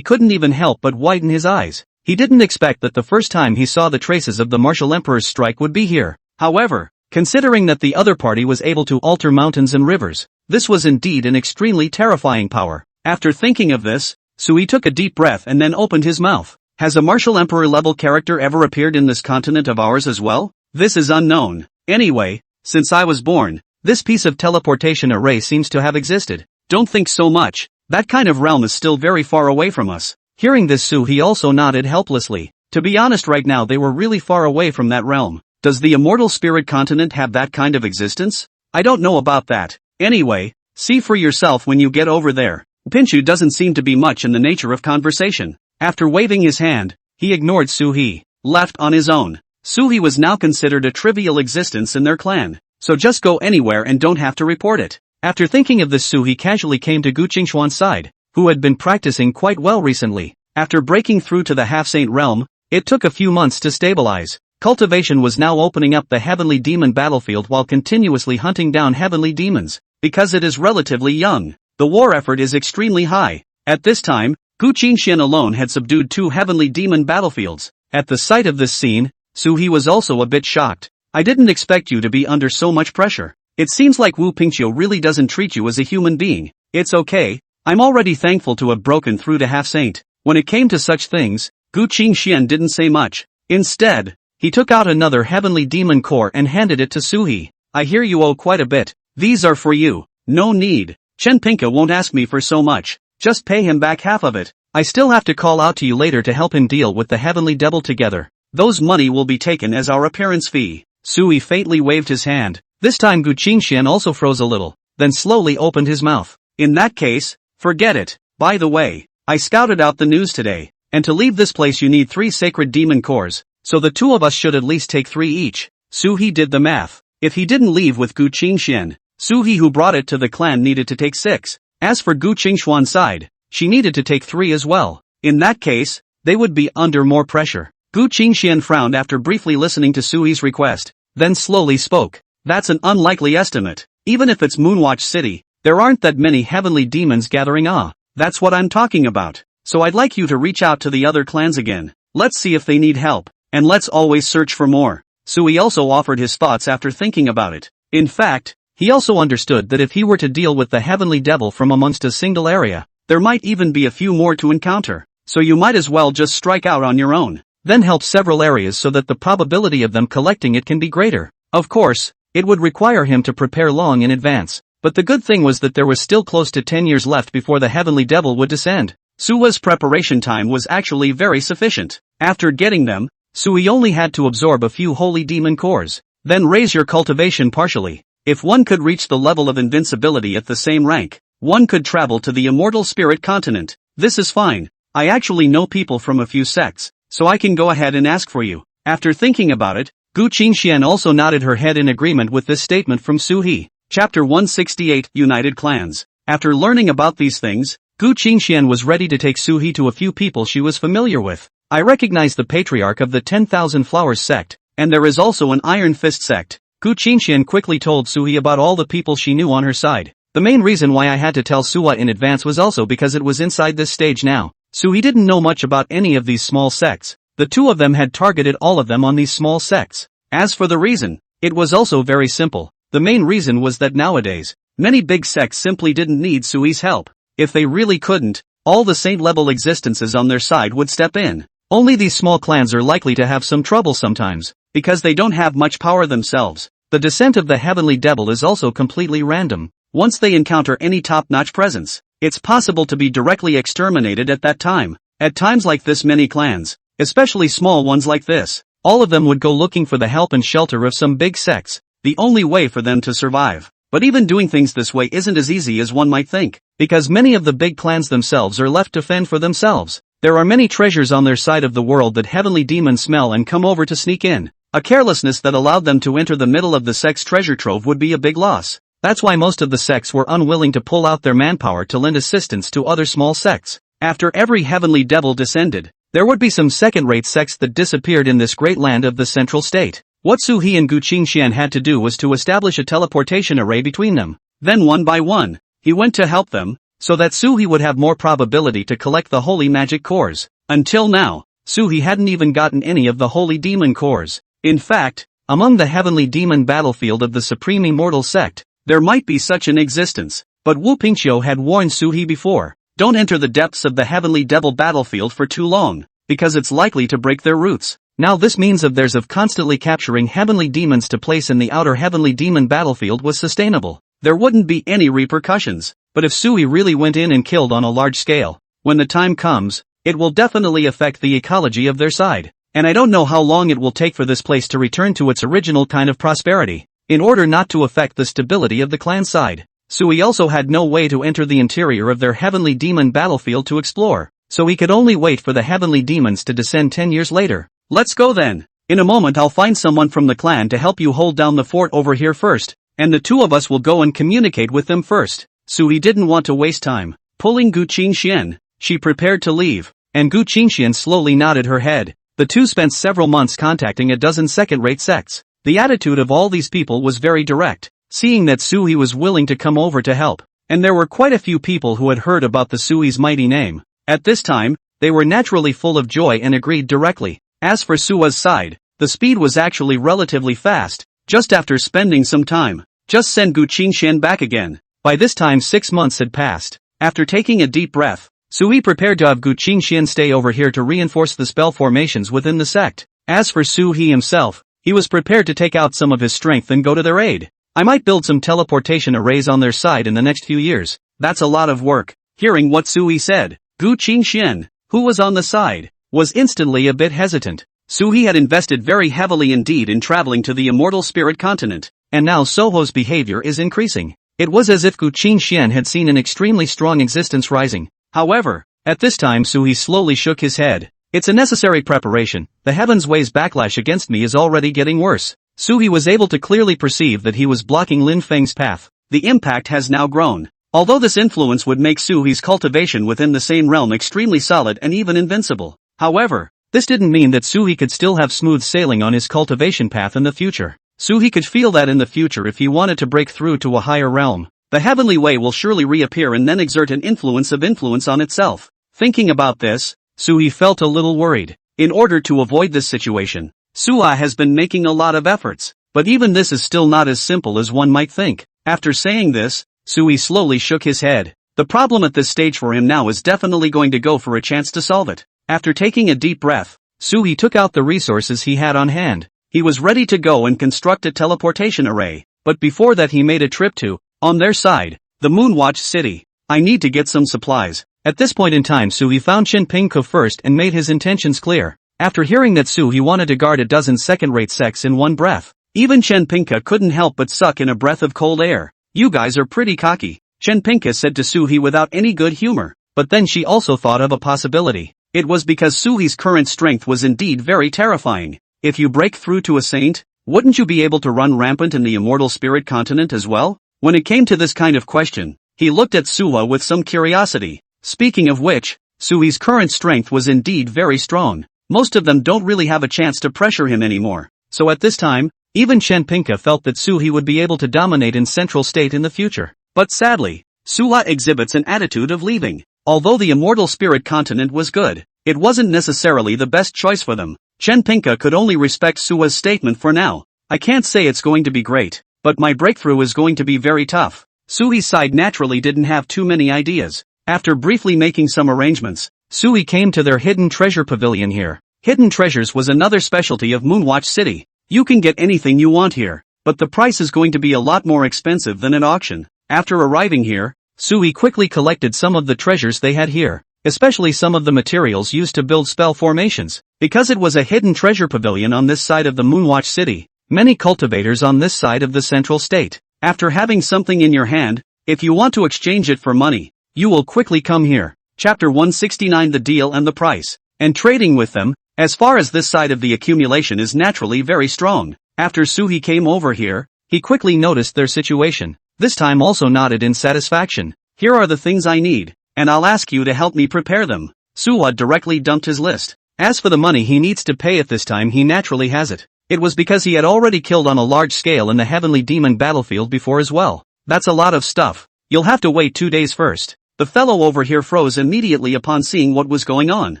couldn't even help but widen his eyes. He didn't expect that the first time he saw the traces of the martial emperor's strike would be here. However, considering that the other party was able to alter mountains and rivers, this was indeed an extremely terrifying power. After thinking of this, Sui took a deep breath and then opened his mouth. Has a martial emperor level character ever appeared in this continent of ours as well? This is unknown. Anyway, since I was born, this piece of teleportation array seems to have existed. Don't think so much. That kind of realm is still very far away from us. Hearing this, Sui also nodded helplessly. To be honest, right now they were really far away from that realm. Does the immortal spirit continent have that kind of existence? I don't know about that. Anyway, see for yourself when you get over there. Pinchu doesn't seem to be much in the nature of conversation. After waving his hand, he ignored Suhi. Left on his own, Suhi was now considered a trivial existence in their clan, so just go anywhere and don't have to report it. After thinking of this, Suhi casually came to Gu Qingxuan's side, who had been practicing quite well recently. After breaking through to the half-saint realm, it took a few months to stabilize. Cultivation was now opening up the heavenly demon battlefield while continuously hunting down heavenly demons. Because it is relatively young, the war effort is extremely high. At this time, Gu Qingxian alone had subdued 2 heavenly demon battlefields. At the sight of this scene, Suhi was also a bit shocked. I didn't expect you to be under so much pressure. It seems like Wu Pingqiu really doesn't treat you as a human being. It's okay, I'm already thankful to have broken through to half-saint. When it came to such things, Gu Qingxian didn't say much. Instead, he took out another heavenly demon core and handed it to Suhi. I hear you owe quite a bit. These are for you. No need. Chen Pinka won't ask me for so much. Just pay him back half of it. I still have to call out to you later to help him deal with the heavenly devil together. Those money will be taken as our appearance fee. Sui faintly waved his hand. This time Gu Qingxian also froze a little, then slowly opened his mouth. In that case, forget it. By the way, I scouted out the news today, and to leave this place you need 3 sacred demon cores, so the 2 of us should at least take 3 each. Suhi did the math. If he didn't leave with Gu Qingxian, Suhi who brought it to the clan needed to take 6. As for Gu Qingshuan's side, she needed to take 3 as well. In that case, they would be under more pressure. Gu Qingxian frowned after briefly listening to Sui's request, then slowly spoke. That's an unlikely estimate. Even if it's Moonwatch City, there aren't that many heavenly demons gathering. That's what I'm talking about. So I'd like you to reach out to the other clans again. Let's see if they need help, and let's always search for more. Sui also offered his thoughts after thinking about it. In fact, he also understood that if he were to deal with the heavenly devil from amongst a single area, there might even be a few more to encounter. So you might as well just strike out on your own. Then help several areas so that the probability of them collecting it can be greater. Of course, it would require him to prepare long in advance, but the good thing was that there was still close to 10 years left before the heavenly devil would descend. Sua's preparation time was actually very sufficient. After getting them, Sui only had to absorb a few holy demon cores, then raise your cultivation partially. If one could reach the level of invincibility at the same rank, one could travel to the immortal spirit continent. This is fine. I actually know people from a few sects, so I can go ahead and ask for you. After thinking about it, Gu Qingxian also nodded her head in agreement with this statement from Suhi. Chapter 168 United Clans. After learning about these things, Gu Qingxian was ready to take Suhi to a few people she was familiar with. I recognize the patriarch of the 10,000 Flowers sect, and there is also an Iron Fist sect. Gu Qingxian quickly told Suhi about all the people she knew on her side. The main reason why I had to tell Suwa in advance was also because it was inside this stage now. Suhi didn't know much about any of these small sects. The 2 of them had targeted all of them on these small sects. As for the reason, it was also very simple. The main reason was that nowadays, many big sects simply didn't need Sui's help. If they really couldn't, all the saint-level existences on their side would step in. Only these small clans are likely to have some trouble sometimes, because they don't have much power themselves. The descent of the heavenly devil is also completely random. Once they encounter any top-notch presence, it's possible to be directly exterminated at that time. At times like this many clans, especially small ones like this, all of them would go looking for the help and shelter of some big sects, the only way for them to survive. But even doing things this way isn't as easy as one might think, because many of the big clans themselves are left to fend for themselves. There are many treasures on their side of the world that heavenly demons smell and come over to sneak in. A carelessness that allowed them to enter the middle of the sect's treasure trove would be a big loss. That's why most of the sects were unwilling to pull out their manpower to lend assistance to other small sects. After every heavenly devil descended, there would be some second-rate sects that disappeared in this great land of the central state. What Suhi and Gu Qingxian had to do was to establish a teleportation array between them. Then one by one, he went to help them, so that Suhi would have more probability to collect the holy magic cores. Until now, Suhi hadn't even gotten any of the holy demon cores. In fact, among the heavenly demon battlefield of the supreme immortal sect, there might be such an existence, but Wu Pingqiu had warned Suhi before, don't enter the depths of the heavenly devil battlefield for too long, because it's likely to break their roots. Now this means of theirs of constantly capturing heavenly demons to place in the outer heavenly demon battlefield was sustainable. There wouldn't be any repercussions, but if Suhi really went in and killed on a large scale, when the time comes, it will definitely affect the ecology of their side. And I don't know how long it will take for this place to return to its original kind of prosperity. In order not to affect the stability of the clan side, Sui also had no way to enter the interior of their heavenly demon battlefield to explore, so he could only wait for the heavenly demons to descend 10 years later. Let's go then. In a moment I'll find someone from the clan to help you hold down the fort over here first, and the 2 of us will go and communicate with them first. Sui didn't want to waste time. Pulling Gu Qingxian, she prepared to leave, and Gu Qingxian slowly nodded her head. The 2 spent several months contacting a dozen second-rate sects. The attitude of all these people was very direct, seeing that Sui was willing to come over to help, and there were quite a few people who had heard about the Sui's mighty name. At this time, they were naturally full of joy and agreed directly. As for Sua's side, the speed was actually relatively fast. Just after spending some time, just send Gu Qingxian back again. By this time 6 months had passed. After taking a deep breath, Sui prepared to have Gu Qingxian stay over here to reinforce the spell formations within the sect. As for Suhi himself, he was prepared to take out some of his strength and go to their aid. I might build some teleportation arrays on their side in the next few years. That's a lot of work. Hearing what Sui said, Gu Qingxian, who was on the side, was instantly a bit hesitant. Suhi had invested very heavily indeed in traveling to the immortal spirit continent, and now Soho's behavior is increasing. It was as if Gu Qinxian had seen an extremely strong existence rising. However, at this time Suhi slowly shook his head. It's a necessary preparation, the Heaven's Way's backlash against me is already getting worse. Suhi was able to clearly perceive that he was blocking Lin Feng's path. The impact has now grown. Although this influence would make Suhi's cultivation within the same realm extremely solid and even invincible. However, this didn't mean that Suhi could still have smooth sailing on his cultivation path in the future. Suhi could feel that in the future if he wanted to break through to a higher realm, the Heavenly Way will surely reappear and then exert an influence on itself. Thinking about this, Suhi felt a little worried. In order to avoid this situation, Suha has been making a lot of efforts, but even this is still not as simple as one might think. After saying this, Suhi slowly shook his head. The problem at this stage for him now is definitely going to go for a chance to solve it. After taking a deep breath, Suhi took out the resources he had on hand. He was ready to go and construct a teleportation array, but before that he made a trip to, on their side, the Moonwatch city. I need to get some supplies. At this point in time Suhi found Shenpingke first and made his intentions clear. After hearing that Suhi wanted to guard a dozen second-rate sects in one breath, even Shenpingke couldn't help but suck in a breath of cold air. You guys are pretty cocky, Shenpingke said to Suhi without any good humor, but then she also thought of a possibility. It was because Suhi's current strength was indeed very terrifying. If you break through to a saint, wouldn't you be able to run rampant in the immortal spirit continent as well? When it came to this kind of question, he looked at Suha with some curiosity. Speaking of which, Suhi's current strength was indeed very strong. Most of them don't really have a chance to pressure him anymore. So at this time, even Shenpingke felt that Suhi would be able to dominate in Central State in the future. But sadly, Suha exhibits an attitude of leaving. Although the immortal spirit continent was good, it wasn't necessarily the best choice for them. Shenpingke could only respect Suha's statement for now. I can't say it's going to be great, but my breakthrough is going to be very tough. Suhi's side naturally didn't have too many ideas. After briefly making some arrangements, Suhi came to their hidden treasure pavilion here. Hidden treasures was another specialty of Moonwatch City. You can get anything you want here, but the price is going to be a lot more expensive than at auction. After arriving here, Suhi quickly collected some of the treasures they had here, especially some of the materials used to build spell formations. Because it was a hidden treasure pavilion on this side of the Moonwatch City, many cultivators on this side of the Central State. After having something in your hand, if you want to exchange it for money, you will quickly come here. Chapter 169 The Deal and the Price. And trading with them, as far as this side of the accumulation is naturally very strong. After Suhi came over here, he quickly noticed their situation. This time also nodded in satisfaction. Here are the things I need, and I'll ask you to help me prepare them. Suha directly dumped his list. As for the money he needs to pay at this time, he naturally has it. It was because he had already killed on a large scale in the Heavenly Demon battlefield before as well. That's a lot of stuff. You'll have to wait 2 days first. The fellow over here froze immediately upon seeing what was going on.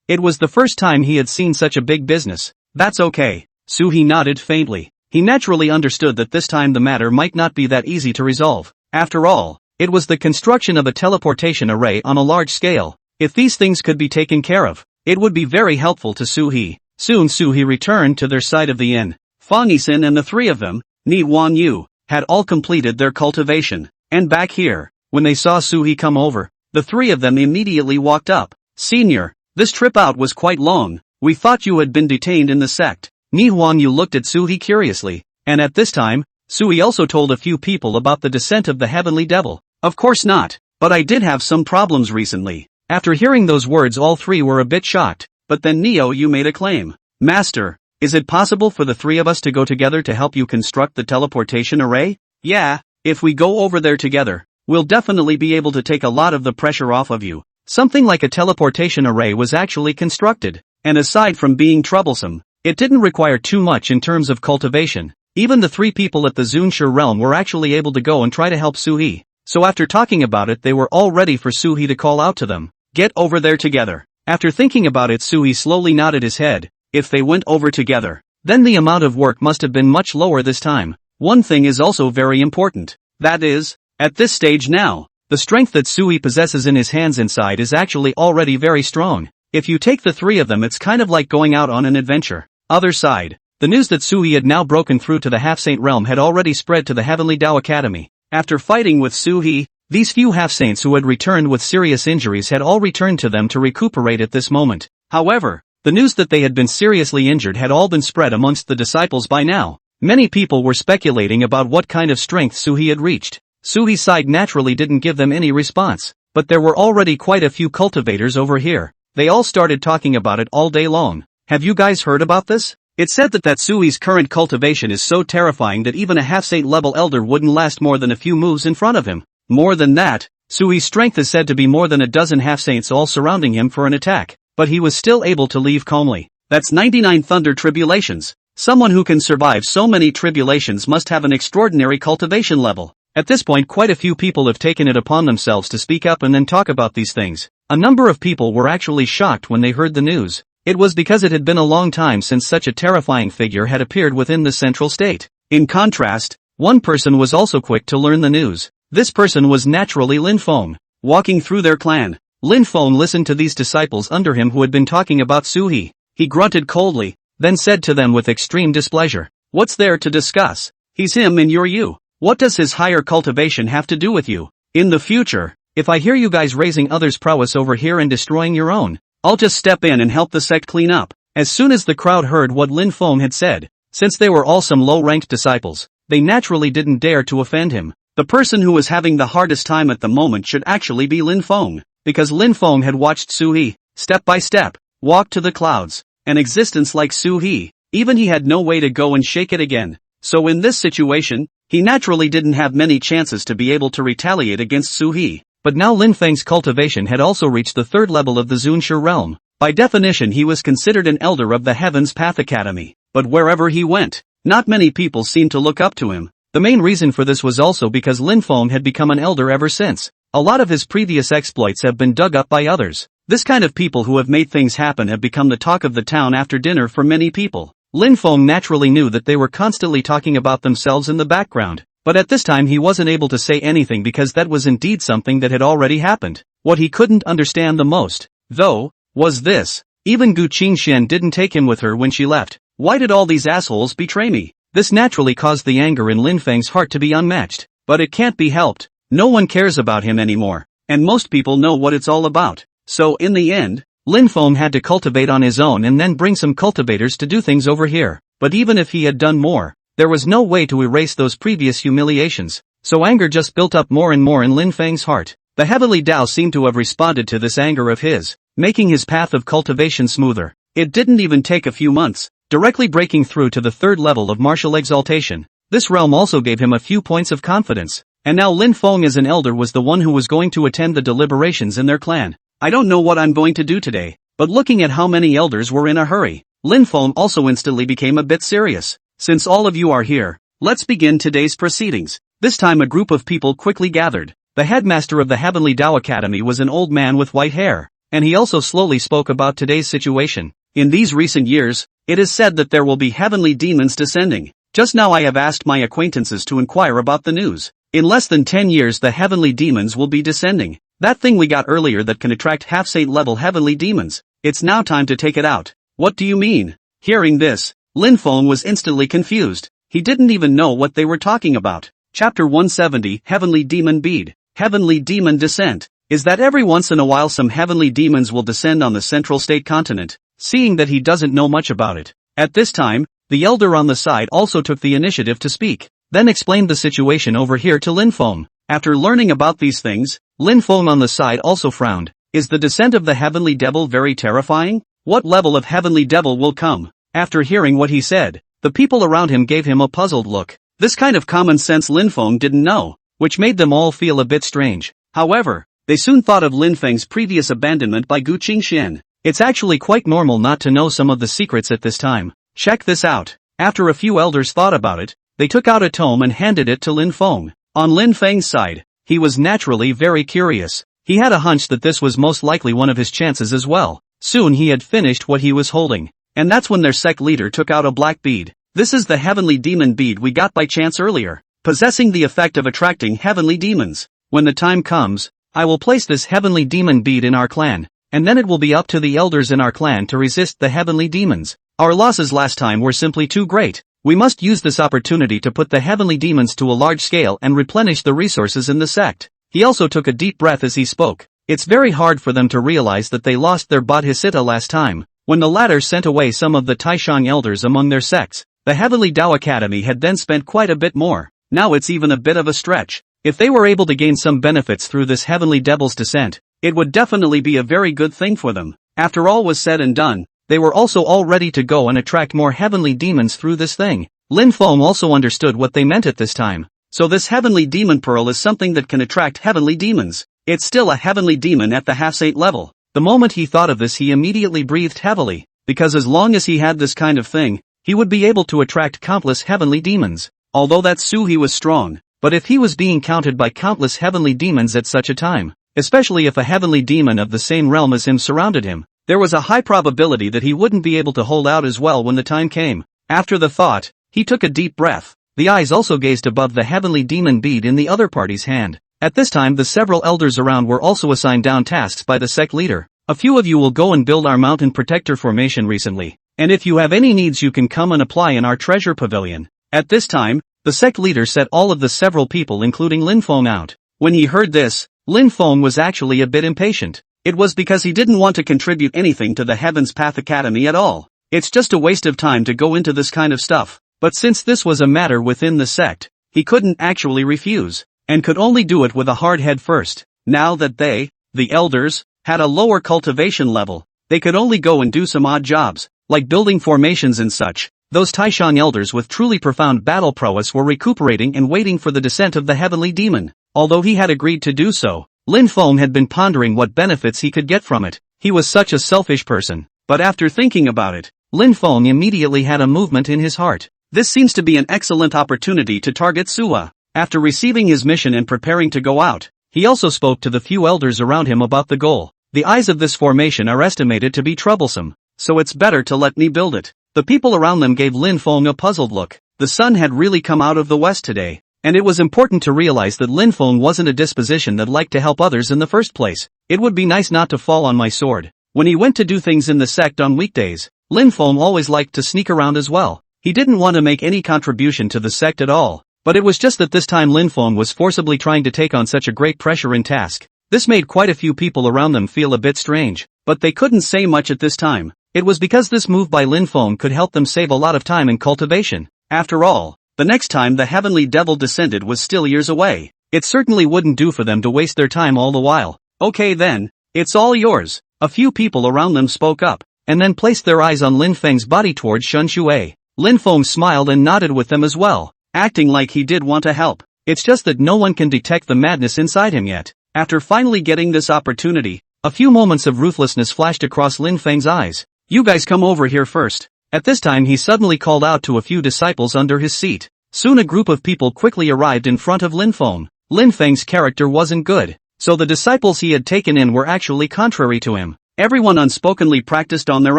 It was the first time he had seen such a big business. That's okay. Suhi nodded faintly. He naturally understood that this time the matter might not be that easy to resolve. After all, it was the construction of a teleportation array on a large scale. If these things could be taken care of, it would be very helpful to Suhi. Soon Suhi returned to their side of the inn. Fong Yisin and the three of them, Ni Wan Yu, had all completed their cultivation. And back here, when they saw Suhi come over, the three of them immediately walked up. Senior, this trip out was quite long. We thought you had been detained in the sect. Ni Wan Yu looked at Suhi curiously, and at this time, Suhi also told a few people about the descent of the Heavenly Devil. Of course not, but I did have some problems recently. After hearing those words all three were a bit shocked, but then Neo Yu made a claim. Master, is it possible for the three of us to go together to help you construct the teleportation array? Yeah, if we go over there together, we'll definitely be able to take a lot of the pressure off of you. Something like a teleportation array was actually constructed, and aside from being troublesome, it didn't require too much in terms of cultivation. Even the three people at the Zunshi realm were actually able to go and try to help Suhi. So after talking about it, they were all ready for Suhi to call out to them. Get over there together. After thinking about it, Suhi slowly nodded his head. If they went over together, then the amount of work must have been much lower this time. One thing is also very important. That is, at this stage now, the strength that Suhi possesses in his hands inside is actually already very strong. If you take the three of them, it's kind of like going out on an adventure. Other side, the news that Suhi had now broken through to the half-saint realm had already spread to the Heavenly Dao Academy. After fighting with Suhi, these few half-saints who had returned with serious injuries had all returned to them to recuperate at this moment. However, The news that they had been seriously injured had all been spread amongst the disciples by now. Many people were speculating about what kind of strength Suhi had reached. Suhi's side naturally didn't give them any response, but there were already quite a few cultivators over here. They all started talking about it all day long. Have you guys heard about this? It's said that Suhi's current cultivation is so terrifying that even a half-saint level elder wouldn't last more than a few moves in front of him. More than that, Suhi's strength is said to be more than a dozen half-saints all surrounding him for an attack, but he was still able to leave calmly. That's 99 thunder tribulations. Someone who can survive so many tribulations must have an extraordinary cultivation level. At this point, quite a few people have taken it upon themselves to speak up and then talk about these things. A number of people were actually shocked when they heard the news. It was because it had been a long time since such a terrifying figure had appeared within the central state. In contrast, one person was also quick to learn the news. This person was naturally Lin Fong. Walking through their clan, Lin Fong listened to these disciples under him who had been talking about Suhi. He grunted coldly, then said to them with extreme displeasure, "What's there to discuss? He's him and you're you. What does his higher cultivation have to do with you? In the future, if I hear you guys raising others' prowess over here and destroying your own, I'll just step in and help the sect clean up." As soon as the crowd heard what Lin Fong had said, since they were all some low-ranked disciples, they naturally didn't dare to offend him. The person who was having the hardest time at the moment should actually be Lin Fong, because Lin Fong had watched Suhi, step by step, walk to the clouds. An existence like Suhi, even he had no way to go and shake it again. So in this situation, he naturally didn't have many chances to be able to retaliate against Suhi. But now Lin Feng's cultivation had also reached the third level of the Zunshe realm. By definition he was considered an elder of the Heaven's Path Academy. But wherever he went, not many people seemed to look up to him. The main reason for this was also because Lin Feng had become an elder ever since. A lot of his previous exploits have been dug up by others. This kind of people who have made things happen have become the talk of the town after dinner for many people. Lin Feng naturally knew that they were constantly talking about themselves in the background, but at this time he wasn't able to say anything because that was indeed something that had already happened. What he couldn't understand the most, though, was this. Even Gu Qingxian didn't take him with her when she left. Why did all these assholes betray me? This naturally caused the anger in Lin Feng's heart to be unmatched. But it can't be helped. No one cares about him anymore, and most people know what it's all about. So in the end, Lin Feng had to cultivate on his own and then bring some cultivators to do things over here. But even if he had done more, there was no way to erase those previous humiliations. So anger just built up more and more in Lin Feng's heart. The heavenly Dao seemed to have responded to this anger of his, making his path of cultivation smoother. It didn't even take a few months, directly breaking through to the third level of martial exaltation. This realm also gave him a few points of confidence. And now Lin Feng as an elder was the one who was going to attend the deliberations in their clan. I don't know what I'm going to do today, but looking at how many elders were in a hurry, Lin Feng also instantly became a bit serious. Since all of you are here, let's begin today's proceedings. This time a group of people quickly gathered. The headmaster of the Heavenly Dao Academy was an old man with white hair, and he also slowly spoke about today's situation. In these recent years, it is said that there will be heavenly demons descending. Just now I have asked my acquaintances to inquire about the news. In less than 10 years the heavenly demons will be descending. That thing we got earlier that can attract half-saint level heavenly demons. It's now time to take it out. What do you mean? Hearing this, Lin Feng was instantly confused. He didn't even know what they were talking about. Chapter 170, Heavenly Demon Bead. Heavenly Demon Descent. Is that every once in a while some heavenly demons will descend on the central state continent? Seeing that he doesn't know much about it. At this time, the elder on the side also took the initiative to speak, then explained the situation over here to Lin Feng. After learning about these things, Lin Feng on the side also frowned. Is the descent of the heavenly devil very terrifying? What level of heavenly devil will come? After hearing what he said, the people around him gave him a puzzled look. This kind of common sense Lin Feng didn't know, which made them all feel a bit strange. However, they soon thought of Lin Feng's previous abandonment by Gu Qingxian. It's actually quite normal not to know some of the secrets at this time. Check this out. After a few elders thought about it, they took out a tome and handed it to Lin Feng. On Lin Feng's side, he was naturally very curious. He had a hunch that this was most likely one of his chances as well. Soon he had finished what he was holding. And that's when their sect leader took out a black bead. This is the heavenly demon bead we got by chance earlier, possessing the effect of attracting heavenly demons. When the time comes, I will place this heavenly demon bead in our clan, and then it will be up to the elders in our clan to resist the heavenly demons. Our losses last time were simply too great. We must use this opportunity to put the heavenly demons to a large scale and replenish the resources in the sect. He also took a deep breath as he spoke. It's very hard for them to realize that they lost their Bodhisattva last time, When the latter sent away some of the Taishang elders among their sects, the Heavenly Dao Academy had then spent quite a bit more. Now it's even a bit of a stretch. If they were able to gain some benefits through this Heavenly Devil's descent, it would definitely be a very good thing for them. After all was said and done, they were also all ready to go and attract more heavenly demons through this thing. Lin Feng also understood what they meant at this time. So this heavenly demon pearl is something that can attract heavenly demons. It's still a heavenly demon at the half-saint level. The moment he thought of this, he immediately breathed heavily, because as long as he had this kind of thing, he would be able to attract countless heavenly demons. Although that Su he was strong, but if he was being counted by countless heavenly demons at such a time, especially if a heavenly demon of the same realm as him surrounded him, there was a high probability that he wouldn't be able to hold out as well when the time came. After the thought, he took a deep breath. The eyes also gazed above the heavenly demon bead in the other party's hand. At this time the several elders around were also assigned down tasks by the sect leader. A few of you will go and build our mountain protector formation recently, and if you have any needs you can come and apply in our treasure pavilion. At this time, the sect leader set all of the several people including Lin Feng out. When he heard this, Lin Feng was actually a bit impatient. It was because he didn't want to contribute anything to the Heaven's Path Academy at all. It's just a waste of time to go into this kind of stuff. But since this was a matter within the sect, he couldn't actually refuse, and could only do it with a hard head first. Now that they, the elders, had a lower cultivation level, they could only go and do some odd jobs, like building formations and such. Those Taishang elders with truly profound battle prowess were recuperating and waiting for the descent of the heavenly demon. Although he had agreed to do so, Lin Feng had been pondering what benefits he could get from it. He was such a selfish person, but after thinking about it, Lin Feng immediately had a movement in his heart. This seems to be an excellent opportunity to target Suwa. After receiving his mission and preparing to go out, he also spoke to the few elders around him about the goal. The eyes of this formation are estimated to be troublesome, so it's better to let me build it. The people around them gave Lin Feng a puzzled look. The sun had really come out of the west today, and it was important to realize that Lin Feng wasn't a disposition that liked to help others in the first place. It would be nice not to fall on my sword. When he went to do things in the sect on weekdays, Lin Feng always liked to sneak around as well. He didn't want to make any contribution to the sect at all, but it was just that this time Lin Feng was forcibly trying to take on such a great pressure and task. This made quite a few people around them feel a bit strange, but they couldn't say much at this time. It was because this move by Lin Feng could help them save a lot of time in cultivation. After all, the next time the heavenly devil descended was still years away. It certainly wouldn't do for them to waste their time all the while. Okay then, it's all yours. A few people around them spoke up, and then placed their eyes on Lin Feng's body towards Shun Shui. Lin Feng smiled and nodded with them as well, acting like he did want to help. It's just that no one can detect the madness inside him yet. After finally getting this opportunity, a few moments of ruthlessness flashed across Lin Feng's eyes. You guys come over here first. At this time he suddenly called out to a few disciples under his seat. Soon a group of people quickly arrived in front of Lin Feng. Lin Feng's character wasn't good, so the disciples he had taken in were actually contrary to him. Everyone unspokenly practiced on their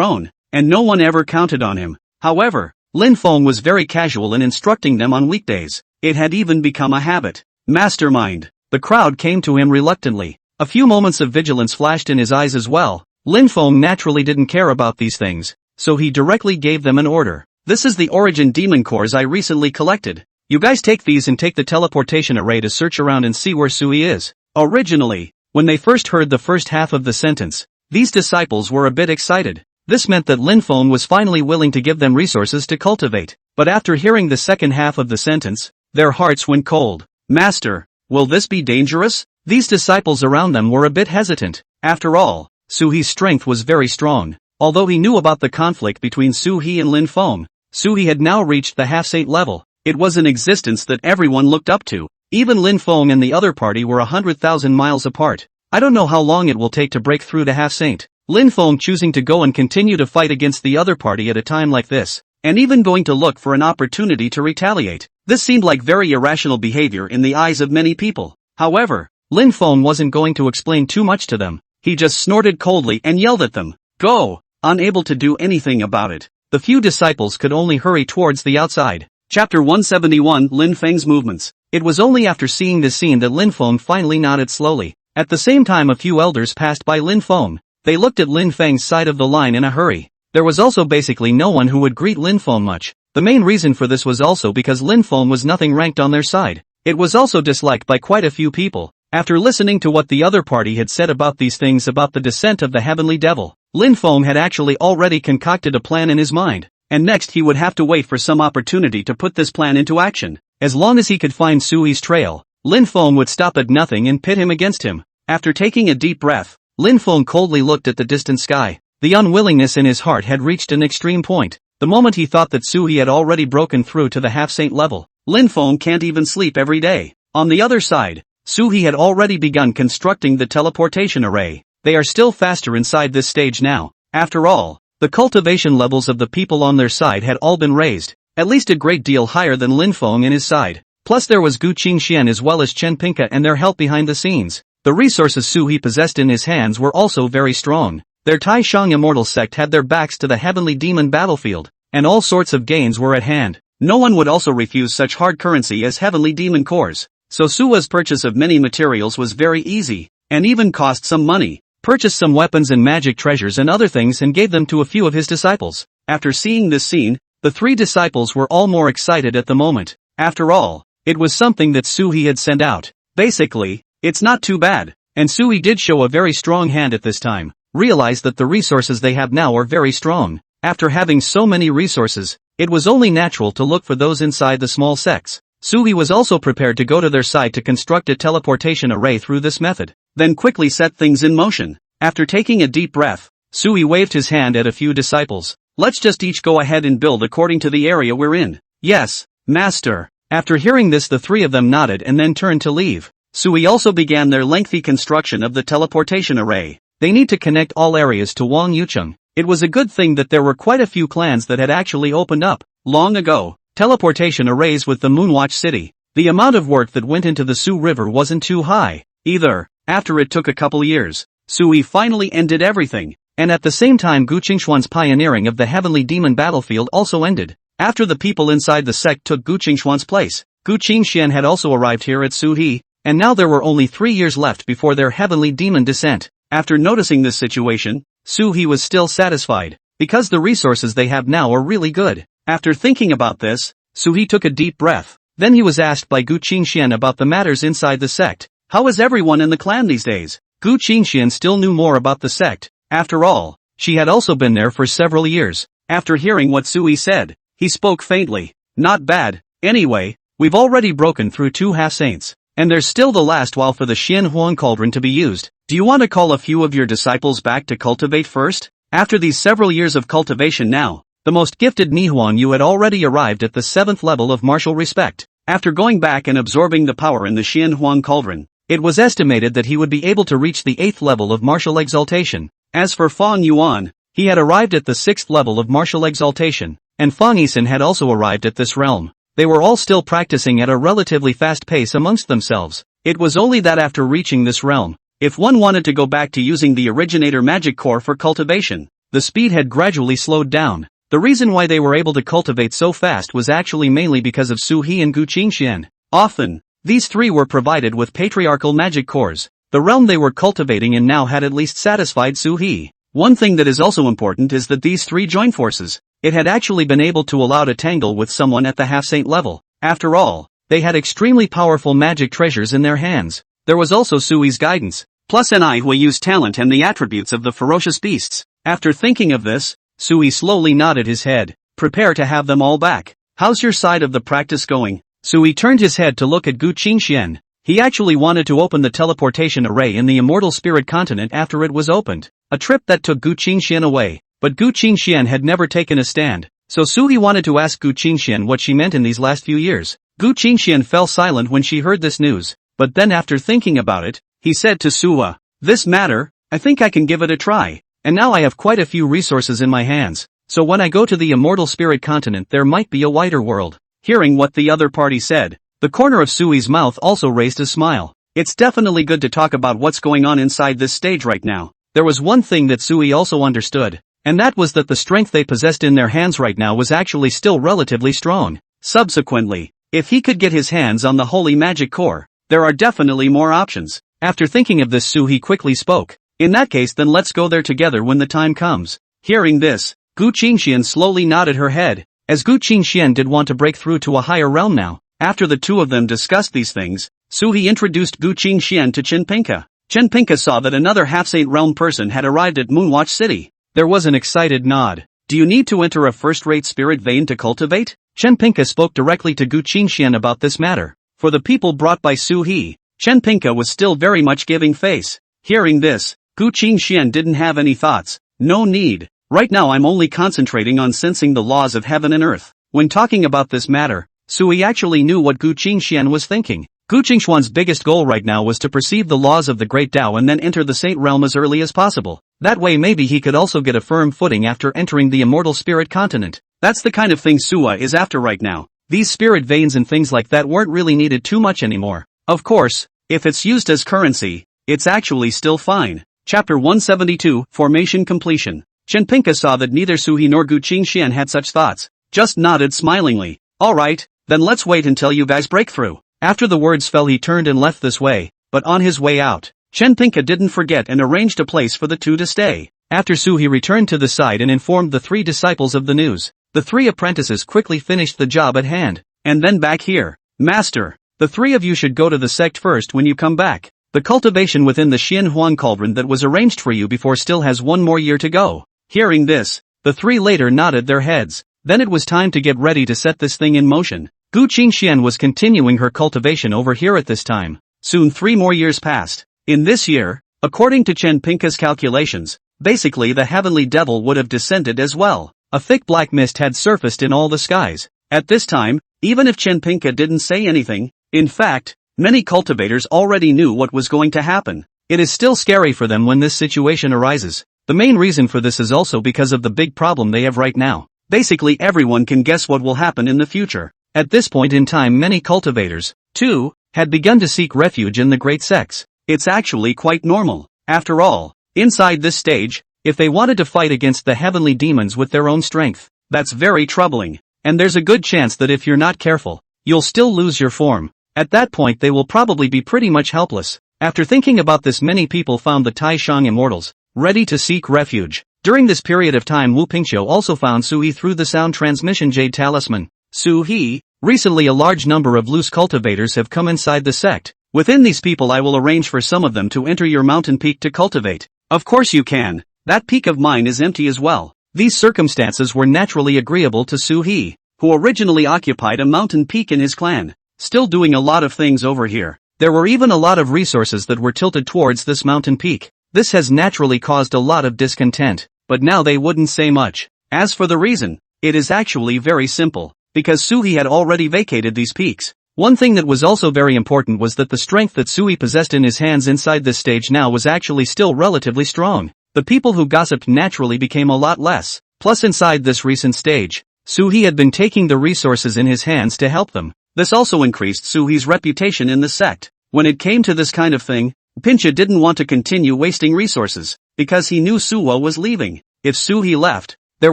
own, and no one ever counted on him. However, Lin Feng was very casual in instructing them on weekdays. It had even become a habit. Mastermind. The crowd came to him reluctantly. A few moments of vigilance flashed in his eyes as well. Lin Feng naturally didn't care about these things, so he directly gave them an order. This is the origin demon cores I recently collected. You guys take these and take the teleportation array to search around and see where Sui is. Originally, when they first heard the first half of the sentence, these disciples were a bit excited. This meant that Lin Feng was finally willing to give them resources to cultivate. But after hearing the second half of the sentence, their hearts went cold. Master, will this be dangerous? These disciples around them were a bit hesitant. After all, Suhi's strength was very strong. Although he knew about the conflict between Suhi and Lin Feng, Suhi had now reached the half-saint level. It was an existence that everyone looked up to. Even Lin Feng and the other party were 100,000 miles apart. I don't know how long it will take to break through to half-saint. Lin Feng choosing to go and continue to fight against the other party at a time like this, and even going to look for an opportunity to retaliate. This seemed like very irrational behavior in the eyes of many people. However, Lin Feng wasn't going to explain too much to them. He just snorted coldly and yelled at them. Go! Unable to do anything about it, the few disciples could only hurry towards the outside. Chapter 171 Lin Feng's Movements. It was only after seeing this scene that Lin Feng finally nodded slowly. At the same time a few elders passed by Lin Feng. They looked at Lin Feng's side of the line in a hurry. There was also basically no one who would greet Lin Feng much. The main reason for this was also because Lin Feng was nothing ranked on their side. It was also disliked by quite a few people. After listening to what the other party had said about these things about the descent of the heavenly devil, Lin Feng had actually already concocted a plan in his mind, and next he would have to wait for some opportunity to put this plan into action. As long as he could find Sui's trail, Lin Feng would stop at nothing and pit him against him. After taking a deep breath, Lin Feng coldly looked at the distant sky. The unwillingness in his heart had reached an extreme point. The moment he thought that Sui had already broken through to the half-saint level, Lin Feng can't even sleep every day. On the other side, Sui had already begun constructing the teleportation array. They are still faster inside this stage now. After all, the cultivation levels of the people on their side had all been raised, at least a great deal higher than Lin Feng in his side. Plus there was Gu Qingxian as well as Chen Pinka and their help behind the scenes. The resources Sui possessed in his hands were also very strong. Their Tai Shang immortal sect had their backs to the heavenly demon battlefield, and all sorts of gains were at hand. No one would also refuse such hard currency as heavenly demon cores, so Sua's purchase of many materials was very easy, and even cost some money. Purchased some weapons and magic treasures and other things and gave them to a few of his disciples. After seeing this scene, the three disciples were all more excited at the moment. After all, it was something that Sui had sent out. Basically, it's not too bad, and Sui did show a very strong hand at this time. Realize that the resources they have now are very strong. After having so many resources, it was only natural to look for those inside the small sects. Sui was also prepared to go to their side to construct a teleportation array through this method, then quickly set things in motion. After taking a deep breath, Sui waved his hand at a few disciples. Let's just each go ahead and build according to the area we're in. Yes, master. After hearing this, the three of them nodded and then turned to leave. Sui also began their lengthy construction of the teleportation array. They need to connect all areas to Wang Yucheng. It was a good thing that there were quite a few clans that had actually opened up long ago. Teleportation arrays with the Moonwatch City. The amount of work that went into the Su River wasn't too high, either. After it took a couple years, Sui finally ended everything, and at the same time Gu Qingshuan's pioneering of the heavenly demon battlefield also ended. After the people inside the sect took Gu Qingshuan's place, Gu Qingxian had also arrived here at Suhe, and now there were only 3 years left before their heavenly demon descent. After noticing this situation, Suhe was still satisfied, because the resources they have now are really good. After thinking about this, Suhe took a deep breath. Then he was asked by Gu Qingxian about the matters inside the sect. How is everyone in the clan these days? Gu Qingxian still knew more about the sect. After all, she had also been there for several years. After hearing what Suhe said, he spoke faintly. Not bad. Anyway, we've already broken through 2 half-saints, and there's still the last while for the Xian Huang cauldron to be used. Do you want to call a few of your disciples back to cultivate first? After these several years of cultivation now, the most gifted Nihuan Yu had already arrived at the 7th level of martial respect. After going back and absorbing the power in the Xian Huang cauldron, it was estimated that he would be able to reach the 8th level of martial exaltation. As for Fong Yuan, he had arrived at the 6th level of martial exaltation, and Fong Yisan had also arrived at this realm. They were all still practicing at a relatively fast pace amongst themselves. It was only that after reaching this realm, if one wanted to go back to using the originator magic core for cultivation, the speed had gradually slowed down. The reason why they were able to cultivate so fast was actually mainly because of Su He and Gu Qingxian. Often, these three were provided with patriarchal magic cores. The realm they were cultivating in now had at least satisfied Su He. One thing that is also important is that these three joined forces. It had actually been able to allow to tangle with someone at the half-saint level. After all, they had extremely powerful magic treasures in their hands. There was also Sui's guidance, plus an eye who used talent and the attributes of the ferocious beasts. After thinking of this, Sui slowly nodded his head. Prepare to have them all back. How's your side of the practice going? Sui turned his head to look at Gu Qingxian. He actually wanted to open the teleportation array in the immortal spirit continent after it was opened. A trip that took Gu Qingxian away, but Gu Qingxian had never taken a stand. So Sui wanted to ask Gu Qingxian what she meant in these last few years. Gu Qingxian fell silent when she heard this news, but then after thinking about it, he said to Sua, "This matter, I think I can give it a try. And now I have quite a few resources in my hands, so when I go to the immortal spirit continent there might be a wider world." Hearing what the other party said, the corner of Sui's mouth also raised a smile. It's definitely good to talk about what's going on inside this stage right now. There was one thing that Sui also understood, and that was that the strength they possessed in their hands right now was actually still relatively strong. Subsequently, if he could get his hands on the holy magic core, there are definitely more options. After thinking of this, Sui quickly spoke. In that case then let's go there together when the time comes. Hearing this, Gu Qingxian slowly nodded her head, as Gu Qingxian did want to break through to a higher realm now. After the two of them discussed these things, Suhi introduced Gu Qingxian to Chen Pinka. Chen Pinka saw that another half-saint realm person had arrived at Moonwatch City. There was an excited nod. Do you need to enter a first-rate spirit vein to cultivate? Chen Pinka spoke directly to Gu Qingxian about this matter. For the people brought by Su He, Chen Pinka was still very much giving face. Hearing this, Gu Qingxian didn't have any thoughts. No need. Right now I'm only concentrating on sensing the laws of heaven and earth. When talking about this matter, Sui actually knew what Gu Qingxian was thinking. Gu Qingxuan's biggest goal right now was to perceive the laws of the Great Tao and then enter the Saint Realm as early as possible. That way maybe he could also get a firm footing after entering the immortal spirit continent. That's the kind of thing Sua is after right now. These spirit veins and things like that weren't really needed too much anymore. Of course, if it's used as currency, it's actually still fine. Chapter 172, Formation Completion. Chen Pinka saw that neither Suhi nor Gu Qingxian had such thoughts, just nodded smilingly. Alright, then let's wait until you guys break through. After the words fell he turned and left this way, but on his way out, Chen Pinka didn't forget and arranged a place for the two to stay. After Suhi returned to the side and informed the three disciples of the news, the three apprentices quickly finished the job at hand. And then back here. Master, the three of you should go to the sect first when you come back. The cultivation within the Xian Huang cauldron that was arranged for you before still has one more year to go. Hearing this, the three later nodded their heads. Then it was time to get ready to set this thing in motion. Gu Qingxian was continuing her cultivation over here at this time. Soon 3 more years passed. In this year, according to Chen Pinka's calculations, basically the heavenly devil would have descended as well. A thick black mist had surfaced in all the skies. At this time, even if Chen Pinka didn't say anything, in fact, many cultivators already knew what was going to happen. It is still scary for them when this situation arises. The main reason for this is also because of the big problem they have right now. Basically everyone can guess what will happen in the future. At this point in time many cultivators, too, had begun to seek refuge in the great sects. It's actually quite normal. After all, inside this stage, if they wanted to fight against the heavenly demons with their own strength, that's very troubling. And there's a good chance that if you're not careful, you'll still lose your form. At that point they will probably be pretty much helpless. After thinking about this many people found the Taishang immortals, ready to seek refuge. During this period of time Wu Pingqiu also found Sui through the sound transmission jade talisman. Su-He, recently a large number of loose cultivators have come inside the sect. Within these people I will arrange for some of them to enter your mountain peak to cultivate. Of course you can. That peak of mine is empty as well. These circumstances were naturally agreeable to Su-He, who originally occupied a mountain peak in his clan. Still doing a lot of things over here. There were even a lot of resources that were tilted towards this mountain peak. This has naturally caused a lot of discontent, but now they wouldn't say much. As for the reason, it is actually very simple. Because Sui had already vacated these peaks. One thing that was also very important was that the strength that Sui possessed in his hands inside this stage now was actually still relatively strong. The people who gossiped naturally became a lot less. Plus inside this recent stage, Sui had been taking the resources in his hands to help them. This also increased Sui's reputation in the sect. When it came to this kind of thing, Pincha didn't want to continue wasting resources, because he knew Suwa was leaving. If Sui left, there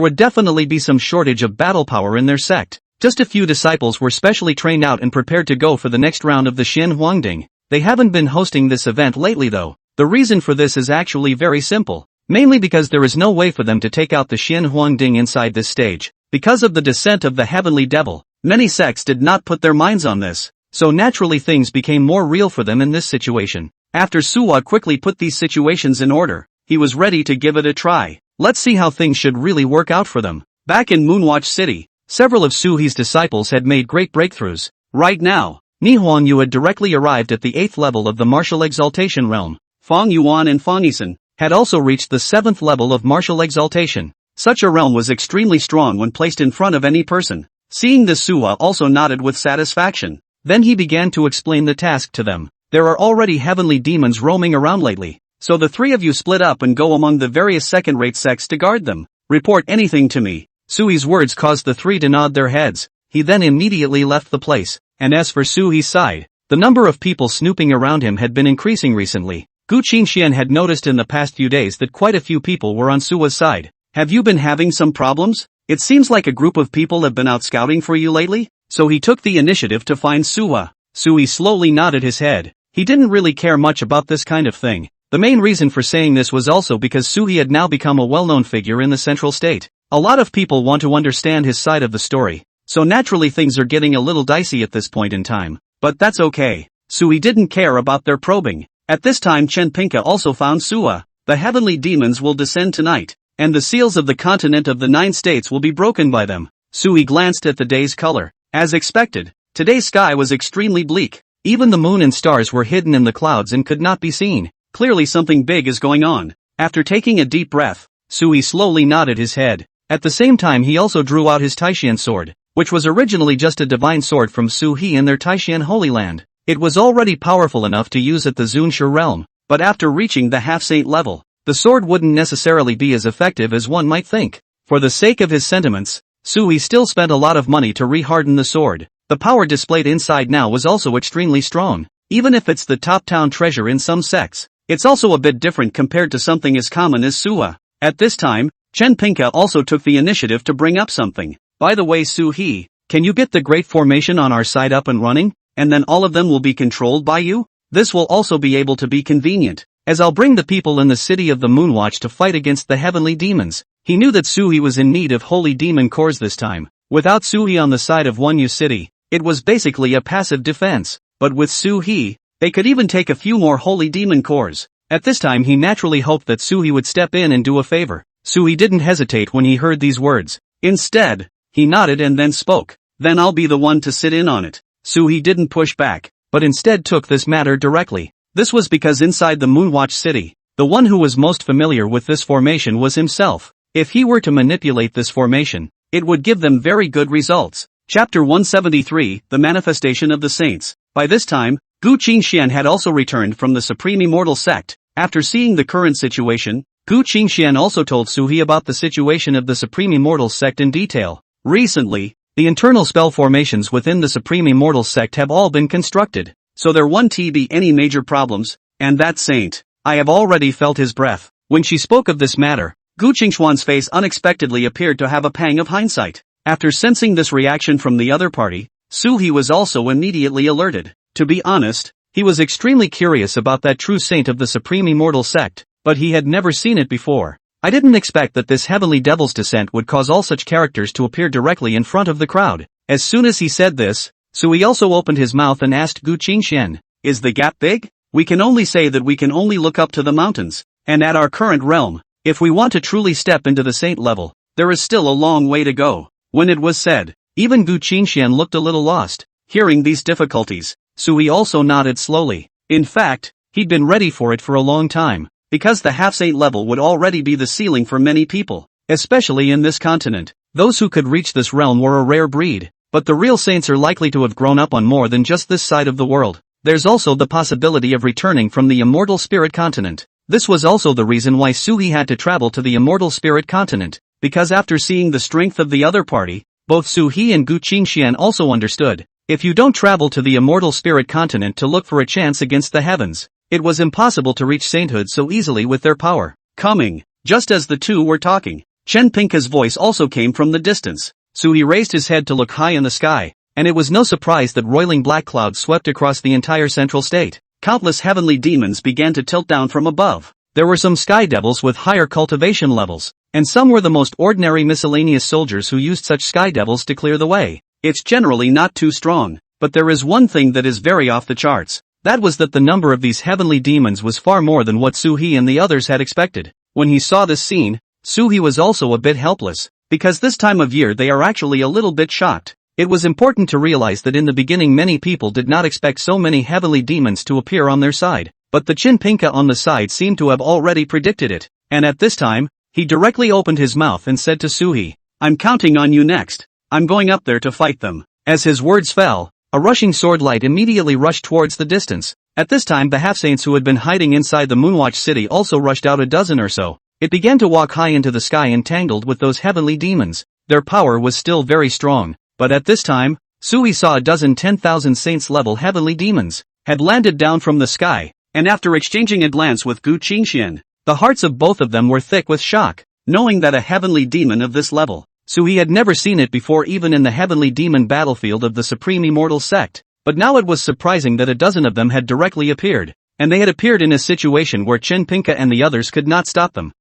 would definitely be some shortage of battle power in their sect. Just a few disciples were specially trained out and prepared to go for the next round of the Xian Huangding. They haven't been hosting this event lately though. The reason for this is actually very simple. Mainly because there is no way for them to take out the Xian Huangding inside this stage. Because of the descent of the heavenly devil, many sects did not put their minds on this. So naturally things became more real for them in this situation. After Suwa quickly put these situations in order, he was ready to give it a try. Let's see how things should really work out for them. Back in Moonwatch City, several of Suhi's disciples had made great breakthroughs. Right now, Ni Huangyu had directly arrived at the 8th level of the martial exaltation realm. Fong Yuan and Fong Yisan had also reached the 7th level of martial exaltation. Such a realm was extremely strong when placed in front of any person. Seeing this, Suwa also nodded with satisfaction. Then he began to explain the task to them. There are already heavenly demons roaming around lately, so the three of you split up and go among the various second-rate sects to guard them. Report anything to me. Sui's words caused the three to nod their heads. He then immediately left the place, and as for Sui's side, the number of people snooping around him had been increasing recently. Gu Qingxian had noticed in the past few days that quite a few people were on Sui's side. Have you been having some problems? It seems like a group of people have been out scouting for you lately? So he took the initiative to find Sui. Sui slowly nodded his head. He didn't really care much about this kind of thing. The main reason for saying this was also because Sui had now become a well-known figure in the central state. A lot of people want to understand his side of the story, so naturally things are getting a little dicey at this point in time. But that's okay. Sui didn't care about their probing. At this time Chen Pinka also found Sui. The heavenly demons will descend tonight, and the seals of the continent of the 9 states will be broken by them. Sui glanced at the day's color. As expected, today's sky was extremely bleak. Even the moon and stars were hidden in the clouds and could not be seen. Clearly something big is going on. After taking a deep breath, Sui slowly nodded his head. At the same time he also drew out his Taishan sword, which was originally just a divine sword from Suhi in their Taishan Holy Land. It was already powerful enough to use at the Zunshe realm, but after reaching the half-saint level, the sword wouldn't necessarily be as effective as one might think. For the sake of his sentiments, Sui still spent a lot of money to re-harden the sword. The power displayed inside now was also extremely strong. Even if it's the top town treasure in some sects, it's also a bit different compared to something as common as Suwa. At this time, Chen Pinka also took the initiative to bring up something. By the way Su-hee, can you get the Great Formation on our side up and running, and then all of them will be controlled by you? This will also be able to be convenient, as I'll bring the people in the city of the Moonwatch to fight against the heavenly demons. He knew that Suhi was in need of holy demon cores this time. Without Suhi on the side of Wonyu City, it was basically a passive defense, but with Suhi, they could even take a few more holy demon cores. At this time he naturally hoped that Suhi would step in and do a favor. Suhi didn't hesitate when he heard these words. Instead, he nodded and then spoke. Then I'll be the one to sit in on it. Suhi didn't push back, but instead took this matter directly. This was because inside the Moonwatch City, the one who was most familiar with this formation was himself. If he were to manipulate this formation, it would give them very good results. Chapter 173, The Manifestation of the Saints. By this time, Gu Qingxian had also returned from the Supreme Immortal Sect. After seeing the current situation, Gu Qingxian also told Suhi about the situation of the Supreme Immortal Sect in detail. Recently, the internal spell formations within the Supreme Immortal Sect have all been constructed, so there won't be any major problems, and that saint, I have already felt his breath. When she spoke of this matter, Gu Qingxuan's face unexpectedly appeared to have a pang of hindsight. After sensing this reaction from the other party, Suhi was also immediately alerted. To be honest, he was extremely curious about that true saint of the Supreme Immortal Sect, but he had never seen it before. I didn't expect that this heavenly devil's descent would cause all such characters to appear directly in front of the crowd. As soon as he said this, Sui also opened his mouth and asked Gu Qingxian, is the gap big? We can only say that we can only look up to the mountains, and at our current realm, if we want to truly step into the saint level, there is still a long way to go. When it was said, even Gu Qingxian looked a little lost. Hearing these difficulties, Sui also nodded slowly. In fact, he'd been ready for it for a long time, because the half-saint level would already be the ceiling for many people, especially in this continent. Those who could reach this realm were a rare breed, but the real saints are likely to have grown up on more than just this side of the world. There's also the possibility of returning from the Immortal Spirit Continent. This was also the reason why Suhi had to travel to the Immortal Spirit Continent, because after seeing the strength of the other party, both Suhi and Gu Qingxian also understood. If you don't travel to the Immortal Spirit Continent to look for a chance against the heavens, it was impossible to reach sainthood so easily with their power. Coming, just as the two were talking, Chen Pinka's voice also came from the distance. Suhi raised his head to look high in the sky, and it was no surprise that roiling black clouds swept across the entire central state. Countless heavenly demons began to tilt down from above. There were some sky devils with higher cultivation levels, and some were the most ordinary miscellaneous soldiers who used such sky devils to clear the way. It's generally not too strong, but there is one thing that is very off the charts. That was that the number of these heavenly demons was far more than what Suhi and the others had expected. When he saw this scene, Suhi was also a bit helpless, because this time of year they are actually a little bit shocked. It was important to realize that in the beginning many people did not expect so many heavenly demons to appear on their side, but the Chin Pinka on the side seemed to have already predicted it, and at this time, he directly opened his mouth and said to Suhi, I'm counting on you next. I'm going up there to fight them. As his words fell, a rushing sword light immediately rushed towards the distance. At this time the half-saints who had been hiding inside the Moonwatch City also rushed out a dozen or so. It began to walk high into the sky entangled with those heavenly demons. Their power was still very strong, but at this time, Sui saw a dozen 10,000 saints-level heavenly demons had landed down from the sky, and after exchanging a glance with Gu Qingxian, the hearts of both of them were thick with shock, knowing that a heavenly demon of this level, Sui had never seen it before even in the heavenly demon battlefield of the Supreme Immortal Sect, but now it was surprising that a dozen of them had directly appeared, and they had appeared in a situation where Chen Pinka and the others could not stop them.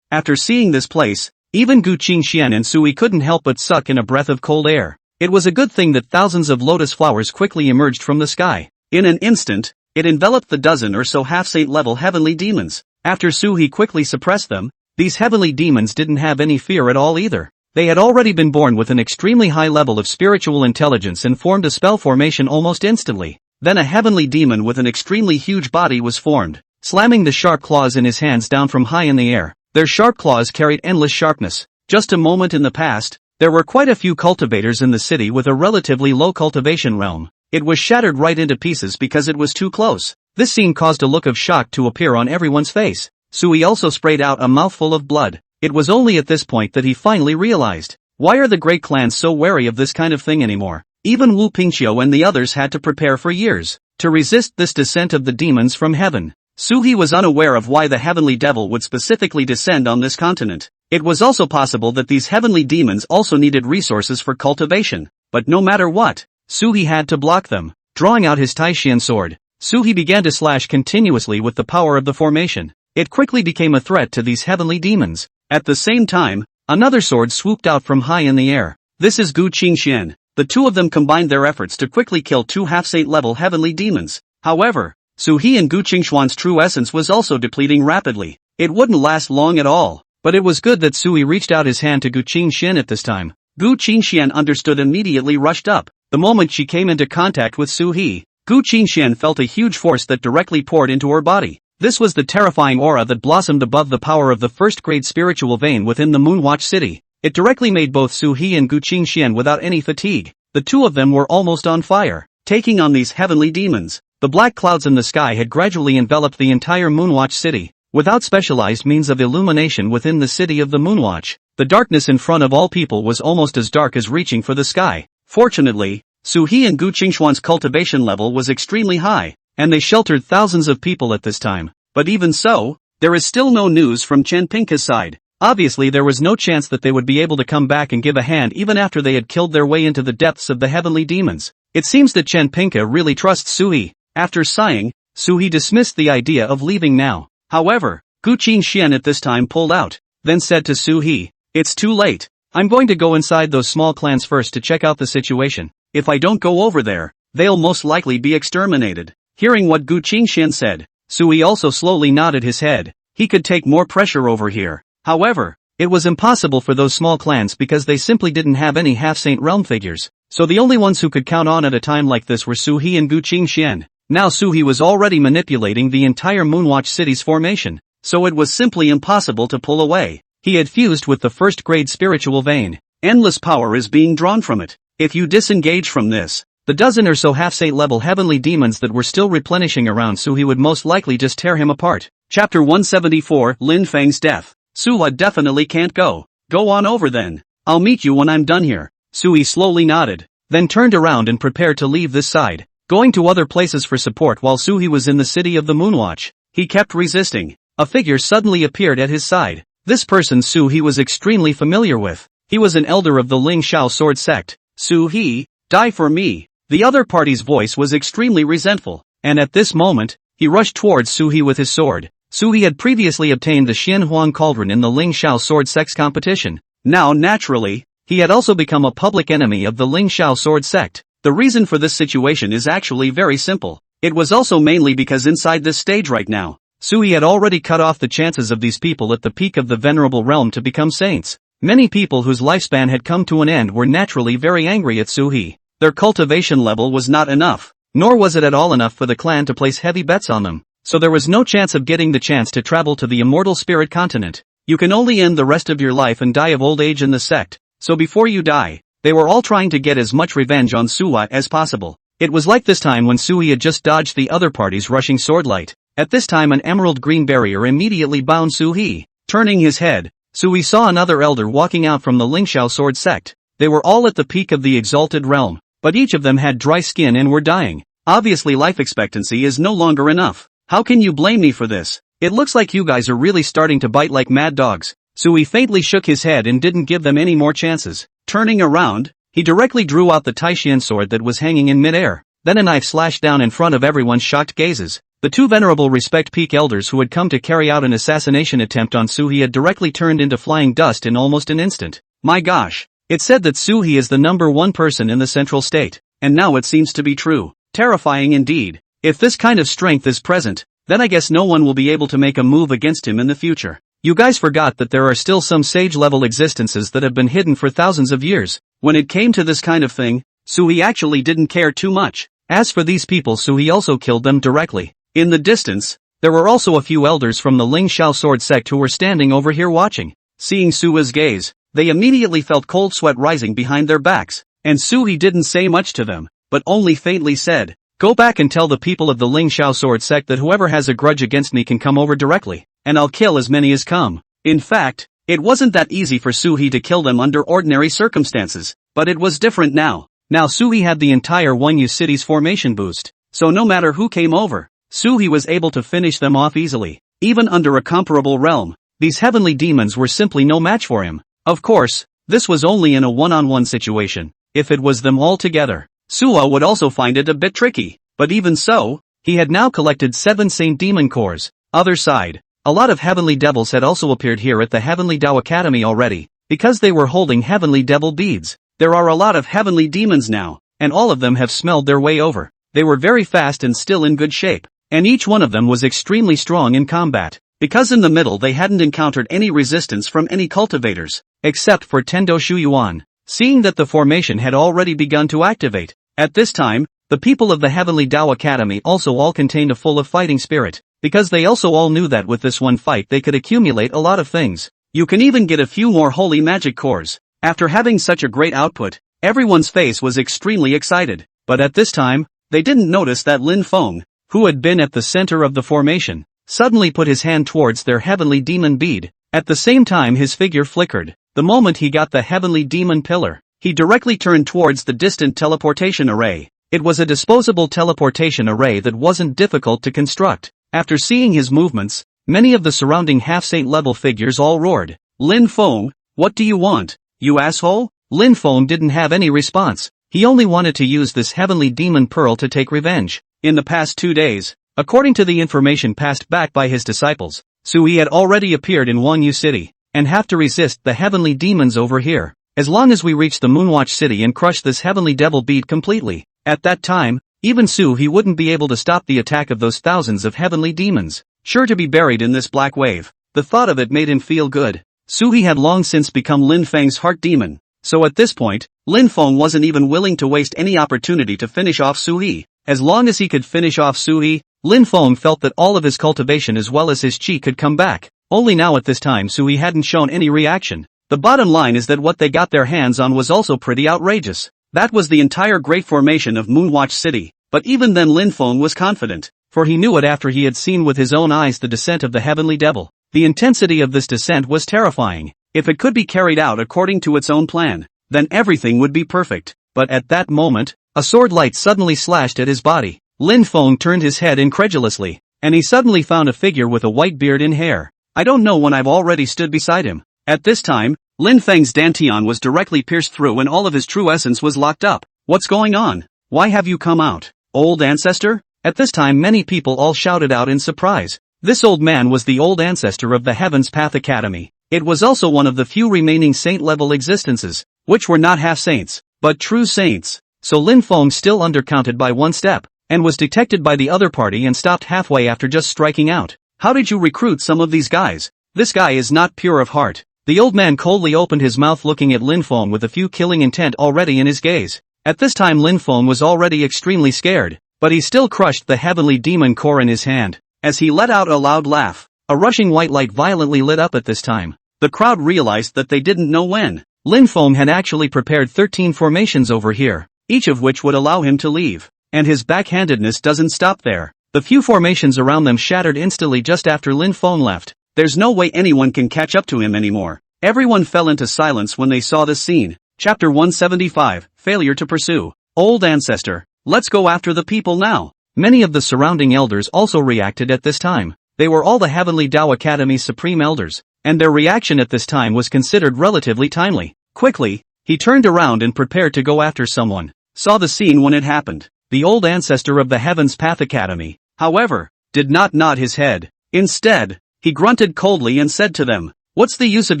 After seeing this place, even Gu Qingxian and Sui couldn't help but suck in a breath of cold air. It was a good thing that thousands of lotus flowers quickly emerged from the sky. In an instant, it enveloped the dozen or so half-saint level heavenly demons. After Suhi quickly suppressed them, These heavenly demons didn't have any fear at all either. They had already been born with an extremely high level of spiritual intelligence and formed a spell formation almost instantly. Then a heavenly demon with an extremely huge body was formed, slamming the sharp claws in his hands down from high in the air. Their sharp claws carried endless sharpness. Just a moment in the past, there were quite a few cultivators in the city with a relatively low cultivation realm. It was shattered right into pieces because it was too close. This scene caused a look of shock to appear on everyone's face. Sui also sprayed out a mouthful of blood. It was only at this point that he finally realized, why are the great clans so wary of this kind of thing anymore? Even Wu Pingqiu and the others had to prepare for years to resist this descent of the demons from heaven. Suhi was unaware of why the heavenly devil would specifically descend on this continent. It was also possible that these heavenly demons also needed resources for cultivation. But no matter what, Suhi had to block them. Drawing out his Taishian sword, Suhi began to slash continuously with the power of the formation. It quickly became a threat to these heavenly demons. At the same time, another sword swooped out from high in the air. This is Gu Qingxian. The two of them combined their efforts to quickly kill two half-saint level heavenly demons. However, Suhi and Gu Qingxuan's true essence was also depleting rapidly. It wouldn't last long at all. But it was good that Sui reached out his hand to Gu Qingxian at this time. Gu Qingxian understood immediately rushed up. The moment she came into contact with Suhi, Gu Qingxian felt a huge force that directly poured into her body. This was the terrifying aura that blossomed above the power of the first-grade spiritual vein within the Moonwatch city. It directly made both Suhi and Gu Qingxian without any fatigue. The two of them were almost on fire, taking on these heavenly demons. The black clouds in the sky had gradually enveloped the entire Moonwatch city. Without specialized means of illumination within the city of the Moonwatch, the darkness in front of all people was almost as dark as reaching for the sky. Fortunately, Suhi and Gu Qingxuan's cultivation level was extremely high, and they sheltered thousands of people at this time. But even so, there is still no news from Chen Pingke's side. Obviously there was no chance that they would be able to come back and give a hand even after they had killed their way into the depths of the heavenly demons. It seems that Chen Pingke really trusts Suhi. After sighing, Suhi dismissed the idea of leaving now. However, Gu Qingxian at this time pulled out, then said to Suhi, "It's too late. I'm going to go inside those small clans first to check out the situation. If I don't go over there, they'll most likely be exterminated." Hearing what Gu Qingxian said, Sui also slowly nodded his head. He could take more pressure over here. However, it was impossible for those small clans because they simply didn't have any half-saint realm figures. So the only ones who could count on at a time like this were Suhi and Gu Qingxian. Now Suhi was already manipulating the entire Moonwatch city's formation, so it was simply impossible to pull away. He had fused with the first-grade spiritual vein. Endless power is being drawn from it. If you disengage from this, the dozen or so half-saint level heavenly demons that were still replenishing around Suhi would most likely just tear him apart. Chapter 174, Lin Feng's death. Suha definitely can't go. Go on over then. I'll meet you when I'm done here. Sui slowly nodded, then turned around and prepared to leave this side, going to other places for support while Suhi was in the city of the Moonwatch. He kept resisting. A figure suddenly appeared at his side. This person Suhi was extremely familiar with. He was an elder of the Ling Shao sword sect. Suhi, die for me. The other party's voice was extremely resentful, and at this moment, he rushed towards Suhi with his sword. Suhi had previously obtained the Xian Huang Cauldron in the Ling Shao sword sect's competition. Now naturally, he had also become a public enemy of the Ling Shao sword sect. The reason for this situation is actually very simple. It was also mainly because inside this stage right now, Suhi had already cut off the chances of these people at the peak of the venerable realm to become saints. Many people whose lifespan had come to an end were naturally very angry at Suhi. Their cultivation level was not enough, nor was it at all enough for the clan to place heavy bets on them, so there was no chance of getting the chance to travel to the immortal spirit continent. You can only end the rest of your life and die of old age in the sect, so before you die, they were all trying to get as much revenge on Suha as possible. It was like this time when Sui had just dodged the other party's rushing swordlight. At this time an emerald green barrier immediately bound Suhi. Turning his head, Sui saw another elder walking out from the Lingxiao sword sect. They were all at the peak of the exalted realm, but each of them had dry skin and were dying. Obviously life expectancy is no longer enough. How can you blame me for this? It looks like you guys are really starting to bite like mad dogs. Sui faintly shook his head and didn't give them any more chances. Turning around, he directly drew out the Taishian sword that was hanging in midair. Then a knife slashed down in front of everyone's shocked gazes. The two venerable respect peak elders who had come to carry out an assassination attempt on Suhi had directly turned into flying dust in almost an instant. My gosh! It said that Suhi is the #1 person in the central state, and now it seems to be true. Terrifying indeed. If this kind of strength is present, then I guess no one will be able to make a move against him in the future. You guys forgot that there are still some sage-level existences that have been hidden for thousands of years. When it came to this kind of thing, Sui actually didn't care too much. As for these people, Sui also killed them directly. In the distance, there were also a few elders from the Ling Shao sword sect who were standing over here watching. Seeing Sui's gaze, they immediately felt cold sweat rising behind their backs, and Sui didn't say much to them, but only faintly said, "Go back and tell the people of the Ling Shao sword sect that whoever has a grudge against me can come over directly, and I'll kill as many as come." In fact, it wasn't that easy for Sui to kill them under ordinary circumstances, but it was different now. Now Sui had the entire Wonyu city's formation boost, so no matter who came over, Sui was able to finish them off easily. Even under a comparable realm, these heavenly demons were simply no match for him. Of course, this was only in a one-on-one situation. If it was them all together, Sua would also find it a bit tricky, but even so, he had now collected 7 Saint Demon cores. Other side, a lot of heavenly devils had also appeared here at the Heavenly Dao Academy already, because they were holding heavenly devil beads. There are a lot of heavenly demons now, and all of them have smelled their way over. They were very fast and still in good shape, and each one of them was extremely strong in combat, because in the middle they hadn't encountered any resistance from any cultivators, except for Tendo Shuyuan. Seeing that the formation had already begun to activate, at this time, the people of the Heavenly Dao Academy also all contained a full of fighting spirit, because they also all knew that with this one fight they could accumulate a lot of things. You can even get a few more holy magic cores. After having such a great output, everyone's face was extremely excited, but at this time, they didn't notice that Lin Feng, who had been at the center of the formation, suddenly put his hand towards their heavenly demon bead. At the same time his figure flickered. The moment he got the heavenly demon pillar, he directly turned towards the distant teleportation array. It was a disposable teleportation array that wasn't difficult to construct. After seeing his movements, many of the surrounding half-saint level figures all roared, "Lin Feng, what do you want, you asshole?" Lin Feng didn't have any response. He only wanted to use this heavenly demon pearl to take revenge. In the past 2 days, according to the information passed back by his disciples, Sui had already appeared in Wonyu City, and have to resist the heavenly demons over here. As long as we reach the Moonwatch City and crush this heavenly devil bead completely, at that time, even Sui wouldn't be able to stop the attack of those thousands of heavenly demons, sure to be buried in this black wave. The thought of it made him feel good. Sui had long since become Lin Feng's heart demon, so at this point, Lin Feng wasn't even willing to waste any opportunity to finish off Sui. As long as he could finish off Sui, Lin Feng felt that all of his cultivation as well as his chi could come back. Only now at this time Sui hadn't shown any reaction. The bottom line is that what they got their hands on was also pretty outrageous. That was the entire great formation of Moonwatch City, but even then Lin Feng was confident, for he knew it after he had seen with his own eyes the descent of the heavenly devil. The intensity of this descent was terrifying. If it could be carried out according to its own plan, then everything would be perfect. But at that moment, a sword light suddenly slashed at his body. Lin Feng turned his head incredulously, and he suddenly found a figure with a white beard and hair. I don't know when I've already stood beside him. At this time, Lin Feng's dantian was directly pierced through and all of his true essence was locked up. What's going on? Why have you come out, old ancestor? At this time many people all shouted out in surprise. This old man was the old ancestor of the Heaven's Path Academy. It was also one of the few remaining saint-level existences, which were not half-saints, but true saints. So Lin Feng still undercounted by 1 step, and was detected by the other party and stopped halfway after just striking out. How did you recruit some of these guys? This guy is not pure of heart. The old man coldly opened his mouth looking at Lin Feng with a few killing intent already in his gaze. At this time Lin Feng was already extremely scared, but he still crushed the heavenly demon core in his hand. As he let out a loud laugh, a rushing white light violently lit up at this time. The crowd realized that they didn't know when. Lin Feng had actually prepared 13 formations over here, each of which would allow him to leave. And his backhandedness doesn't stop there. The few formations around them shattered instantly just after Lin Feng left. There's no way anyone can catch up to him anymore. Everyone fell into silence when they saw this scene. Chapter 175, Failure to Pursue. Old Ancestor, let's go after the people now. Many of the surrounding elders also reacted at this time. They were all the Heavenly Dao Academy's supreme elders, and their reaction at this time was considered relatively timely. Quickly, he turned around and prepared to go after someone. Saw the scene when it happened. The old ancestor of the Heaven's Path Academy, however, did not nod his head. Instead, he grunted coldly and said to them, "What's the use of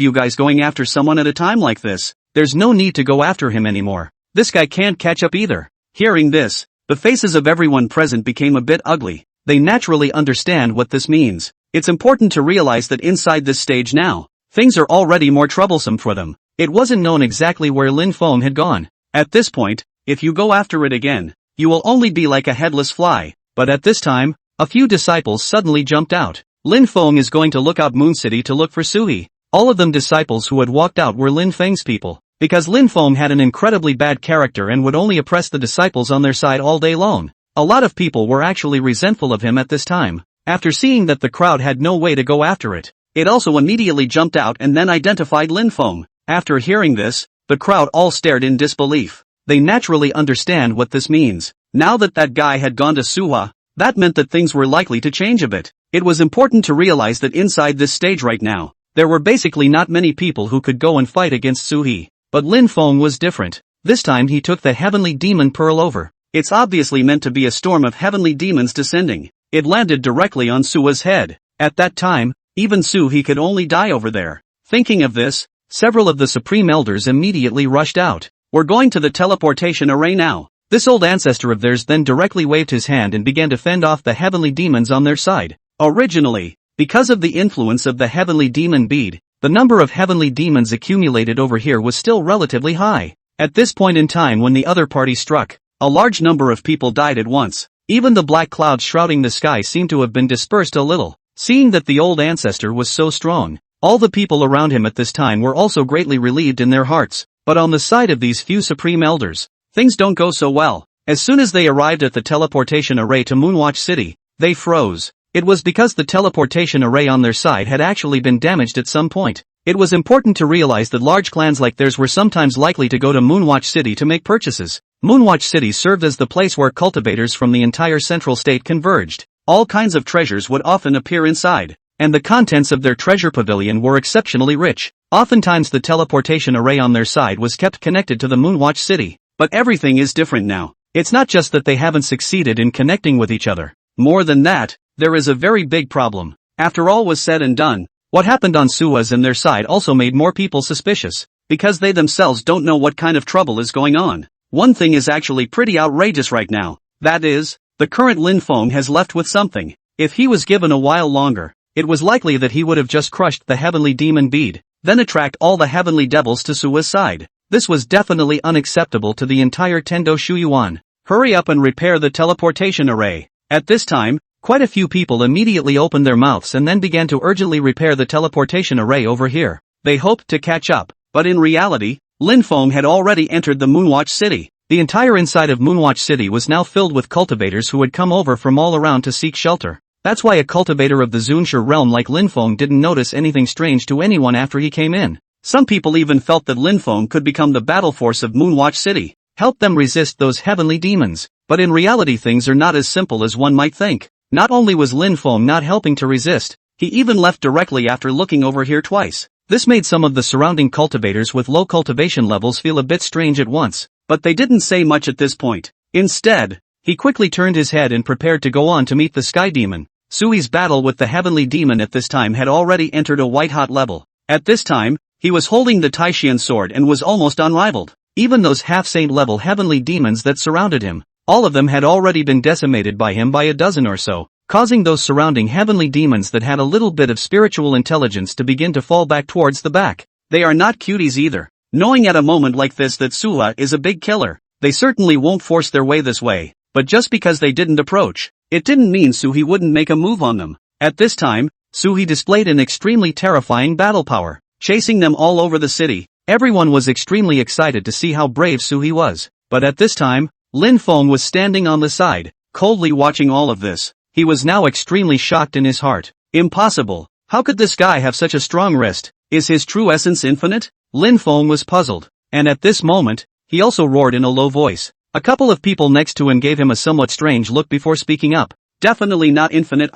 you guys going after someone at a time like this? There's no need to go after him anymore. This guy can't catch up either." Hearing this, the faces of everyone present became a bit ugly. They naturally understand what this means. It's important to realize that inside this stage now, things are already more troublesome for them. It wasn't known exactly where Lin Feng had gone. At this point, if you go after it again, you will only be like a headless fly. But at this time, a few disciples suddenly jumped out. Lin Feng is going to look out Moon City to look for Suhi. All of them disciples who had walked out were Lin Feng's people. Because Lin Feng had an incredibly bad character and would only oppress the disciples on their side all day long. A lot of people were actually resentful of him at this time. After seeing that the crowd had no way to go after it, it also immediately jumped out and then identified Lin Feng. After hearing this, the crowd all stared in disbelief. They naturally understand what this means. Now that that guy had gone to Suha, that meant that things were likely to change a bit. It was important to realize that inside this stage right now, there were basically not many people who could go and fight against Suhi. But Lin Feng was different. This time he took the heavenly demon pearl over. It's obviously meant to be a storm of heavenly demons descending. It landed directly on Sua's head. At that time, even Suhi could only die over there. Thinking of this, several of the supreme elders immediately rushed out. We're going to the teleportation array now. This old ancestor of theirs then directly waved his hand and began to fend off the heavenly demons on their side. Originally, because of the influence of the heavenly demon bead, the number of heavenly demons accumulated over here was still relatively high. At this point in time when the other party struck, a large number of people died at once. Even the black clouds shrouding the sky seemed to have been dispersed a little. Seeing that the old ancestor was so strong, all the people around him at this time were also greatly relieved in their hearts. But on the side of these few supreme elders, things don't go so well. As soon as they arrived at the teleportation array to Moonwatch City, they froze. It was because the teleportation array on their side had actually been damaged at some point. It was important to realize that large clans like theirs were sometimes likely to go to Moonwatch City to make purchases. Moonwatch City served as the place where cultivators from the entire central state converged. All kinds of treasures would often appear inside, and the contents of their treasure pavilion were exceptionally rich. Oftentimes the teleportation array on their side was kept connected to the Moonwatch City. But everything is different now. It's not just that they haven't succeeded in connecting with each other. More than that, there is a very big problem. After all was said and done, what happened on Sua's and their side also made more people suspicious, because they themselves don't know what kind of trouble is going on. One thing is actually pretty outrageous right now. That is, the current Lin Feng has left with something. If he was given a while longer, it was likely that he would have just crushed the heavenly demon bead, then attract all the heavenly devils to Sua's side. This was definitely unacceptable to the entire Tendo Shuyuan. Hurry up and repair the teleportation array. At this time, quite a few people immediately opened their mouths and then began to urgently repair the teleportation array over here. They hoped to catch up, but in reality, Lin Feng had already entered the Moonwatch City. The entire inside of Moonwatch City was now filled with cultivators who had come over from all around to seek shelter. That's why a cultivator of the Zunshi realm like Lin Feng didn't notice anything strange to anyone after he came in. Some people even felt that Lin Feng could become the battle force of Moonwatch City, help them resist those heavenly demons. But in reality things are not as simple as one might think. Not only was Lin Feng not helping to resist, he even left directly after looking over here twice. This made some of the surrounding cultivators with low cultivation levels feel a bit strange at once, but they didn't say much at this point. Instead, he quickly turned his head and prepared to go on to meet the Sky Demon. Sui's battle with the Heavenly Demon at this time had already entered a white-hot level. At this time, he was holding the Taishian sword and was almost unrivaled. Even those half-saint level Heavenly Demons that surrounded him, all of them had already been decimated by him by a dozen or so, causing those surrounding Heavenly Demons that had a little bit of spiritual intelligence to begin to fall back towards the back. They are not cuties either. Knowing at a moment like this that Suha is a big killer, they certainly won't force their way this way, but just because they didn't approach, it didn't mean Suhi wouldn't make a move on them. At this time, Suhi displayed an extremely terrifying battle power, chasing them all over the city. Everyone was extremely excited to see how brave Suhi was, but at this time, Lin Feng was standing on the side, coldly watching all of this. He was now extremely shocked in his heart. Impossible. How could this guy have such a strong wrist? Is his true essence infinite? Lin Feng was puzzled, and at this moment, he also roared in a low voice. A couple of people next to him gave him a somewhat strange look before speaking up. Definitely not infinite.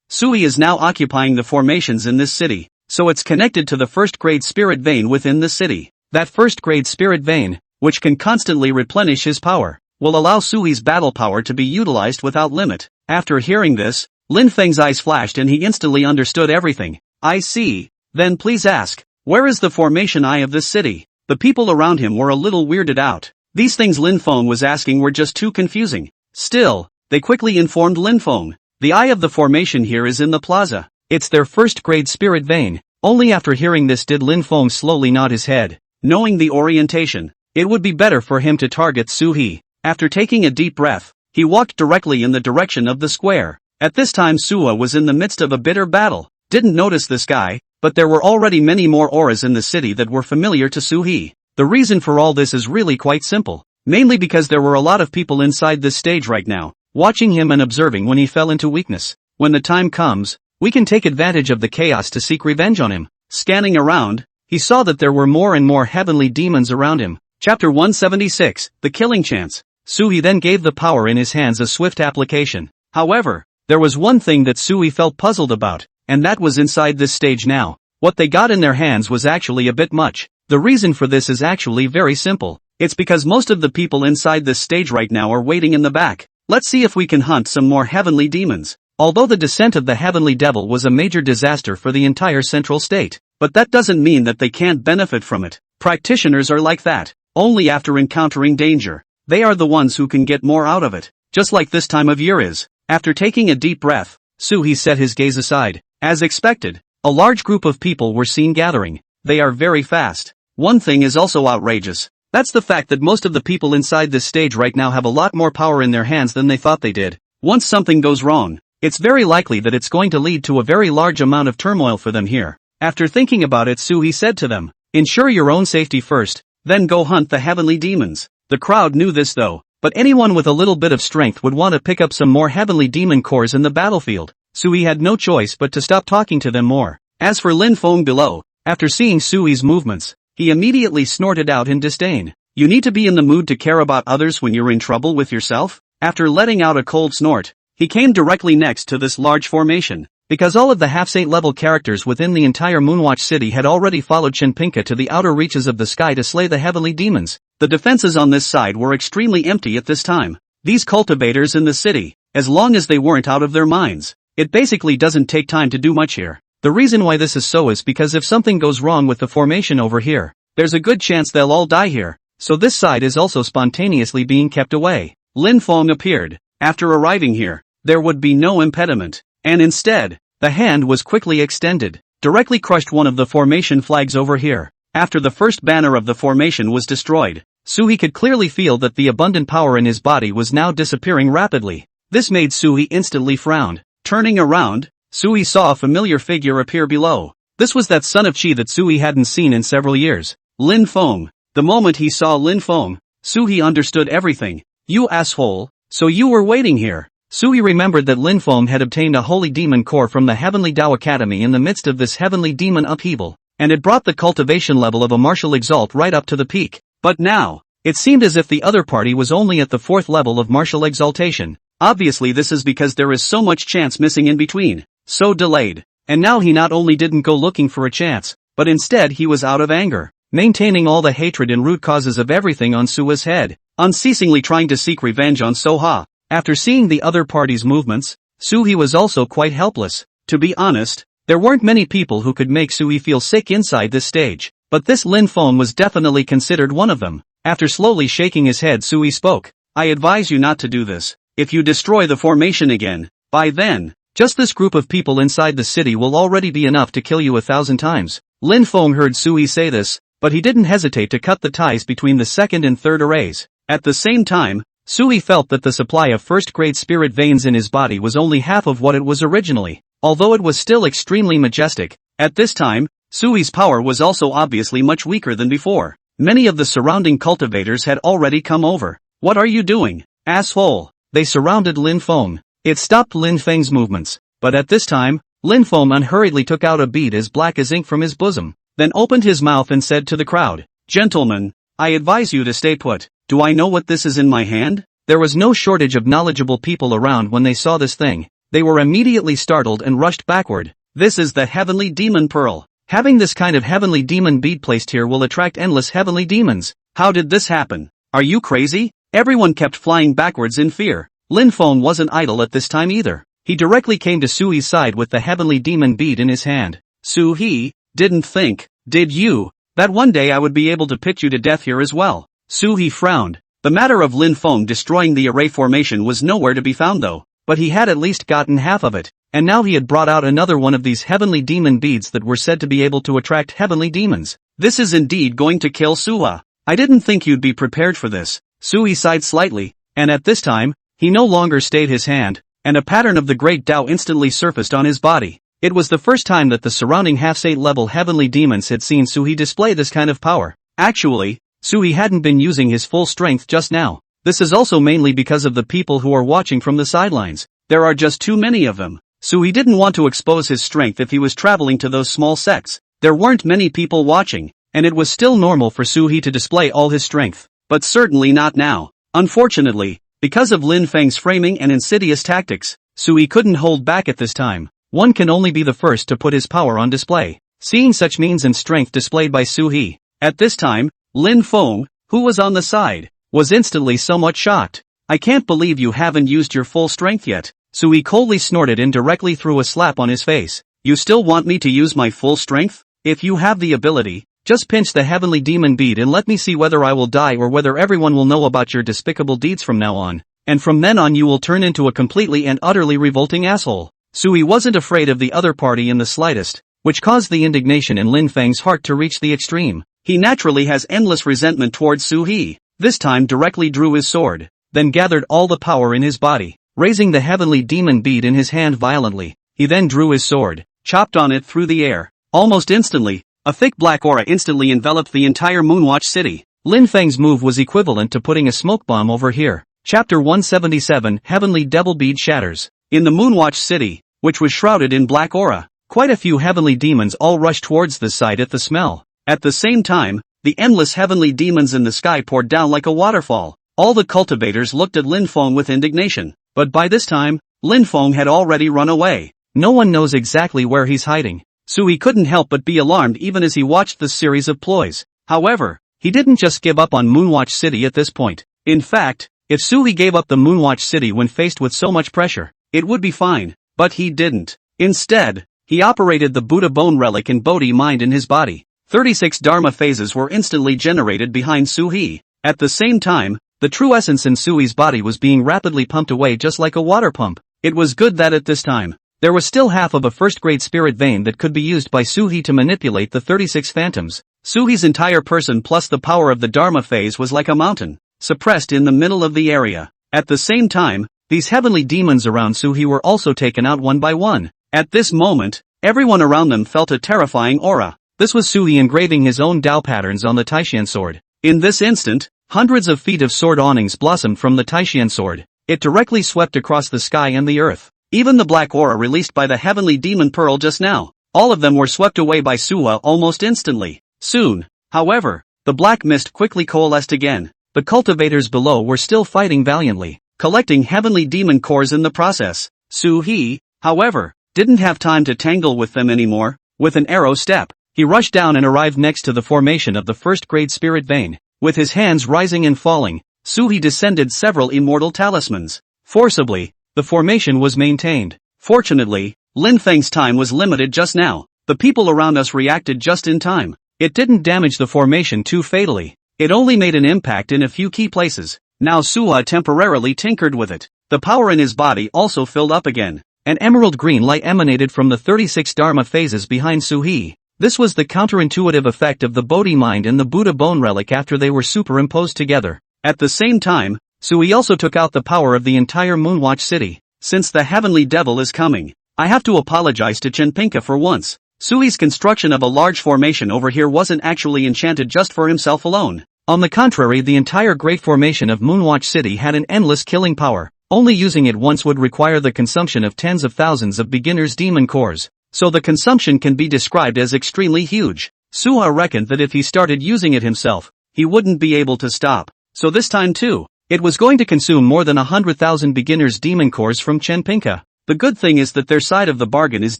Sui is now occupying the formations in this city, so it's connected to the first-grade spirit vein within the city. That first-grade spirit vein, which can constantly replenish his power, will allow Sui's battle power to be utilized without limit. After hearing this, Lin Feng's eyes flashed and he instantly understood everything. I see. Then please ask, where is the formation eye of this city? The people around him were a little weirded out. These things Lin Feng was asking were just too confusing. Still, they quickly informed Lin Feng. The eye of the formation here is in the plaza. It's their first-grade spirit vein. Only after hearing this did Lin Feng slowly nod his head. Knowing the orientation, it would be better for him to target Su He. After taking a deep breath, he walked directly in the direction of the square. At this time Sua was in the midst of a bitter battle. Didn't notice this guy, but there were already many more auras in the city that were familiar to Su He. The reason for all this is really quite simple. Mainly because there were a lot of people inside this stage right now, watching him and observing when he fell into weakness. When the time comes, we can take advantage of the chaos to seek revenge on him. Scanning around, he saw that there were more and more heavenly demons around him. Chapter 176, The Killing Chance. Sui then gave the power in his hands a swift application. However, there was one thing that Sui felt puzzled about, and that was inside this stage now. What they got in their hands was actually a bit much. The reason for this is actually very simple. It's because most of the people inside this stage right now are waiting in the back. Let's see if we can hunt some more heavenly demons. Although the descent of the heavenly devil was a major disaster for the entire central state, but that doesn't mean that they can't benefit from it. Practitioners are like that. Only after encountering danger, they are the ones who can get more out of it. Just like this time of year is. After taking a deep breath, Su-He set his gaze aside. As expected, a large group of people were seen gathering. They are very fast. One thing is also outrageous. That's the fact that most of the people inside this stage right now have a lot more power in their hands than they thought they did. Once something goes wrong, it's very likely that it's going to lead to a very large amount of turmoil for them here. After thinking about it, Su-He said to them, "Ensure your own safety first, then go hunt the heavenly demons." The crowd knew this though, but anyone with a little bit of strength would want to pick up some more heavenly demon cores in the battlefield. Su-He had no choice but to stop talking to them more. As for Lin Feng below, after seeing Su-He's movements, he immediately snorted out in disdain. You need to be in the mood to care about others when you're in trouble with yourself? After letting out a cold snort, he came directly next to this large formation. Because all of the half-saint level characters within the entire Moonwatch city had already followed Shinpinka to the outer reaches of the sky to slay the heavenly demons, the defenses on this side were extremely empty at this time. These cultivators in the city, as long as they weren't out of their minds, it basically doesn't take time to do much here. The reason why this is so is because if something goes wrong with the formation over here, there's a good chance they'll all die here. So this side is also spontaneously being kept away. Lin Feng appeared. After arriving here, there would be no impediment. And instead, the hand was quickly extended, directly crushed one of the formation flags over here. After the first banner of the formation was destroyed, Su-He could clearly feel that the abundant power in his body was now disappearing rapidly. This made Su-He instantly frown. Turning around, Su-He saw a familiar figure appear below. This was that son of Chi that Su-He hadn't seen in several years. Lin Feng. The moment he saw Lin Feng, Su-He understood everything. You asshole, so you were waiting here. Su-He remembered that Lin Feng had obtained a holy demon core from the Heavenly Dao Academy in the midst of this heavenly demon upheaval, and it brought the cultivation level of a martial exalt right up to the peak. But now, it seemed as if the other party was only at the 4th level of martial exaltation. Obviously this is because there is so much chance missing in between. So delayed. And now he not only didn't go looking for a chance, but instead he was out of anger, maintaining all the hatred and root causes of everything on Sua's head, unceasingly trying to seek revenge on Soha. After seeing the other party's movements, Su-He was also quite helpless. To be honest, there weren't many people who could make Su-He feel sick inside this stage, but this Lin Feng was definitely considered one of them. After slowly shaking his head, Su-He spoke. I advise you not to do this. If you destroy the formation again, by then, just this group of people inside the city will already be enough to kill you 1,000 times. Lin Feng heard Su-He say this, but he didn't hesitate to cut the ties between the second and third arrays. At the same time, Su-He felt that the supply of first-grade spirit veins in his body was only half of what it was originally, although it was still extremely majestic. At this time, Su-He's power was also obviously much weaker than before. Many of the surrounding cultivators had already come over. What are you doing, asshole? They surrounded Lin Feng. It stopped Lin Feng's movements, but at this time, Lin Feng unhurriedly took out a bead as black as ink from his bosom, then opened his mouth and said to the crowd, Gentlemen, I advise you to stay put. Do I know what this is in my hand? There was no shortage of knowledgeable people around when they saw this thing. They were immediately startled and rushed backward. This is the Heavenly Demon Pearl. Having this kind of Heavenly Demon bead placed here will attract endless Heavenly Demons. How did this happen? Are you crazy? Everyone kept flying backwards in fear. Lin Feng wasn't idle at this time either. He directly came to Su-He's side with the Heavenly Demon bead in his hand. Su-He, didn't think, did you, that one day I would be able to pit you to death here as well? Su-He frowned. The matter of Lin Feng destroying the array formation was nowhere to be found though, but he had at least gotten half of it, and now he had brought out another one of these heavenly demon beads that were said to be able to attract heavenly demons. This is indeed going to kill Suha. I didn't think you'd be prepared for this. Sui sighed slightly, and at this time, he no longer stayed his hand, and a pattern of the great Dao instantly surfaced on his body. It was the first time that the surrounding half-state level heavenly demons had seen Sui display this kind of power. Actually, Sui hadn't been using his full strength just now. This is also mainly because of the people who are watching from the sidelines. There are just too many of them. Sui didn't want to expose his strength if he was traveling to those small sects. There weren't many people watching, and it was still normal for Sui to display all his strength. But certainly not now. Unfortunately, because of Lin Feng's framing and insidious tactics, Sui couldn't hold back at this time. One can only be the first to put his power on display. Seeing such means and strength displayed by Sui, at this time, Lin Feng, who was on the side, was instantly somewhat shocked. I can't believe you haven't used your full strength yet. Sui coldly snorted and directly threw a slap on his face. You still want me to use my full strength? If you have the ability, just pinch the heavenly demon bead and let me see whether I will die or whether everyone will know about your despicable deeds from now on. And from then on you will turn into a completely and utterly revolting asshole. Sui wasn't afraid of the other party in the slightest, which caused the indignation in Lin Feng's heart to reach the extreme. He naturally has endless resentment towards Sui. This time directly drew his sword, then gathered all the power in his body, raising the heavenly demon bead in his hand violently. He then drew his sword, chopped on it through the air. Almost instantly, a thick black aura instantly enveloped the entire Moonwatch city. Lin Feng's move was equivalent to putting a smoke bomb over here. Chapter 177 Heavenly Devil Bead Shatters. In the Moonwatch city, which was shrouded in black aura, quite a few heavenly demons all rushed towards the site at the smell. At the same time, the endless heavenly demons in the sky poured down like a waterfall. All the cultivators looked at Lin Feng with indignation, but by this time, Lin Feng had already run away. No one knows exactly where he's hiding. Sui couldn't help but be alarmed even as he watched this series of ploys. However, he didn't just give up on Moonwatch City at this point. In fact, if Sui gave up the Moonwatch City when faced with so much pressure, it would be fine, but he didn't. Instead, he operated the Buddha bone relic and Bodhi mind in his body. 36 Dharma phases were instantly generated behind Sui. At the same time, the true essence in Sui's body was being rapidly pumped away just like a water pump. It was good that at this time, there was still half of a first-grade spirit vein that could be used by Sui to manipulate the 36 phantoms. Sui's entire person plus the power of the Dharma phase was like a mountain, suppressed in the middle of the area. At the same time, these heavenly demons around Sui were also taken out one by one. At this moment, everyone around them felt a terrifying aura. This was Sui engraving his own Dao patterns on the Taishan sword. In this instant, hundreds of feet of sword awnings blossomed from the Taishan sword. It directly swept across the sky and the earth. Even the black aura released by the heavenly demon pearl just now, all of them were swept away by Suha almost instantly. Soon, however, the black mist quickly coalesced again. The cultivators below were still fighting valiantly, collecting heavenly demon cores in the process. Su-He, however, didn't have time to tangle with them anymore. With an arrow step, he rushed down and arrived next to the formation of the first-grade spirit vein. With his hands rising and falling, Su-He descended several immortal talismans. Forcibly, the formation was maintained. Fortunately, Lin Feng's time was limited just now. The people around us reacted just in time. It didn't damage the formation too fatally. It only made an impact in a few key places. Now Suha temporarily tinkered with it. The power in his body also filled up again. An emerald green light emanated from the 36 Dharma phases behind Su-He. This was the counterintuitive effect of the Bodhi mind and the Buddha bone relic after they were superimposed together. At the same time, Sui also took out the power of the entire Moonwatch city. Since the heavenly devil is coming, I have to apologize to Chenpinka for once. Sui's construction of a large formation over here wasn't actually enchanted just for himself alone. On the contrary, the entire great formation of Moonwatch City had an endless killing power. Only using it once would require the consumption of tens of thousands of beginners' demon cores. So the consumption can be described as extremely huge. Suha reckoned that if he started using it himself, he wouldn't be able to stop. So this time too, it was going to consume more than 100,000 beginners' demon cores from Chenpinka. The good thing is that their side of the bargain is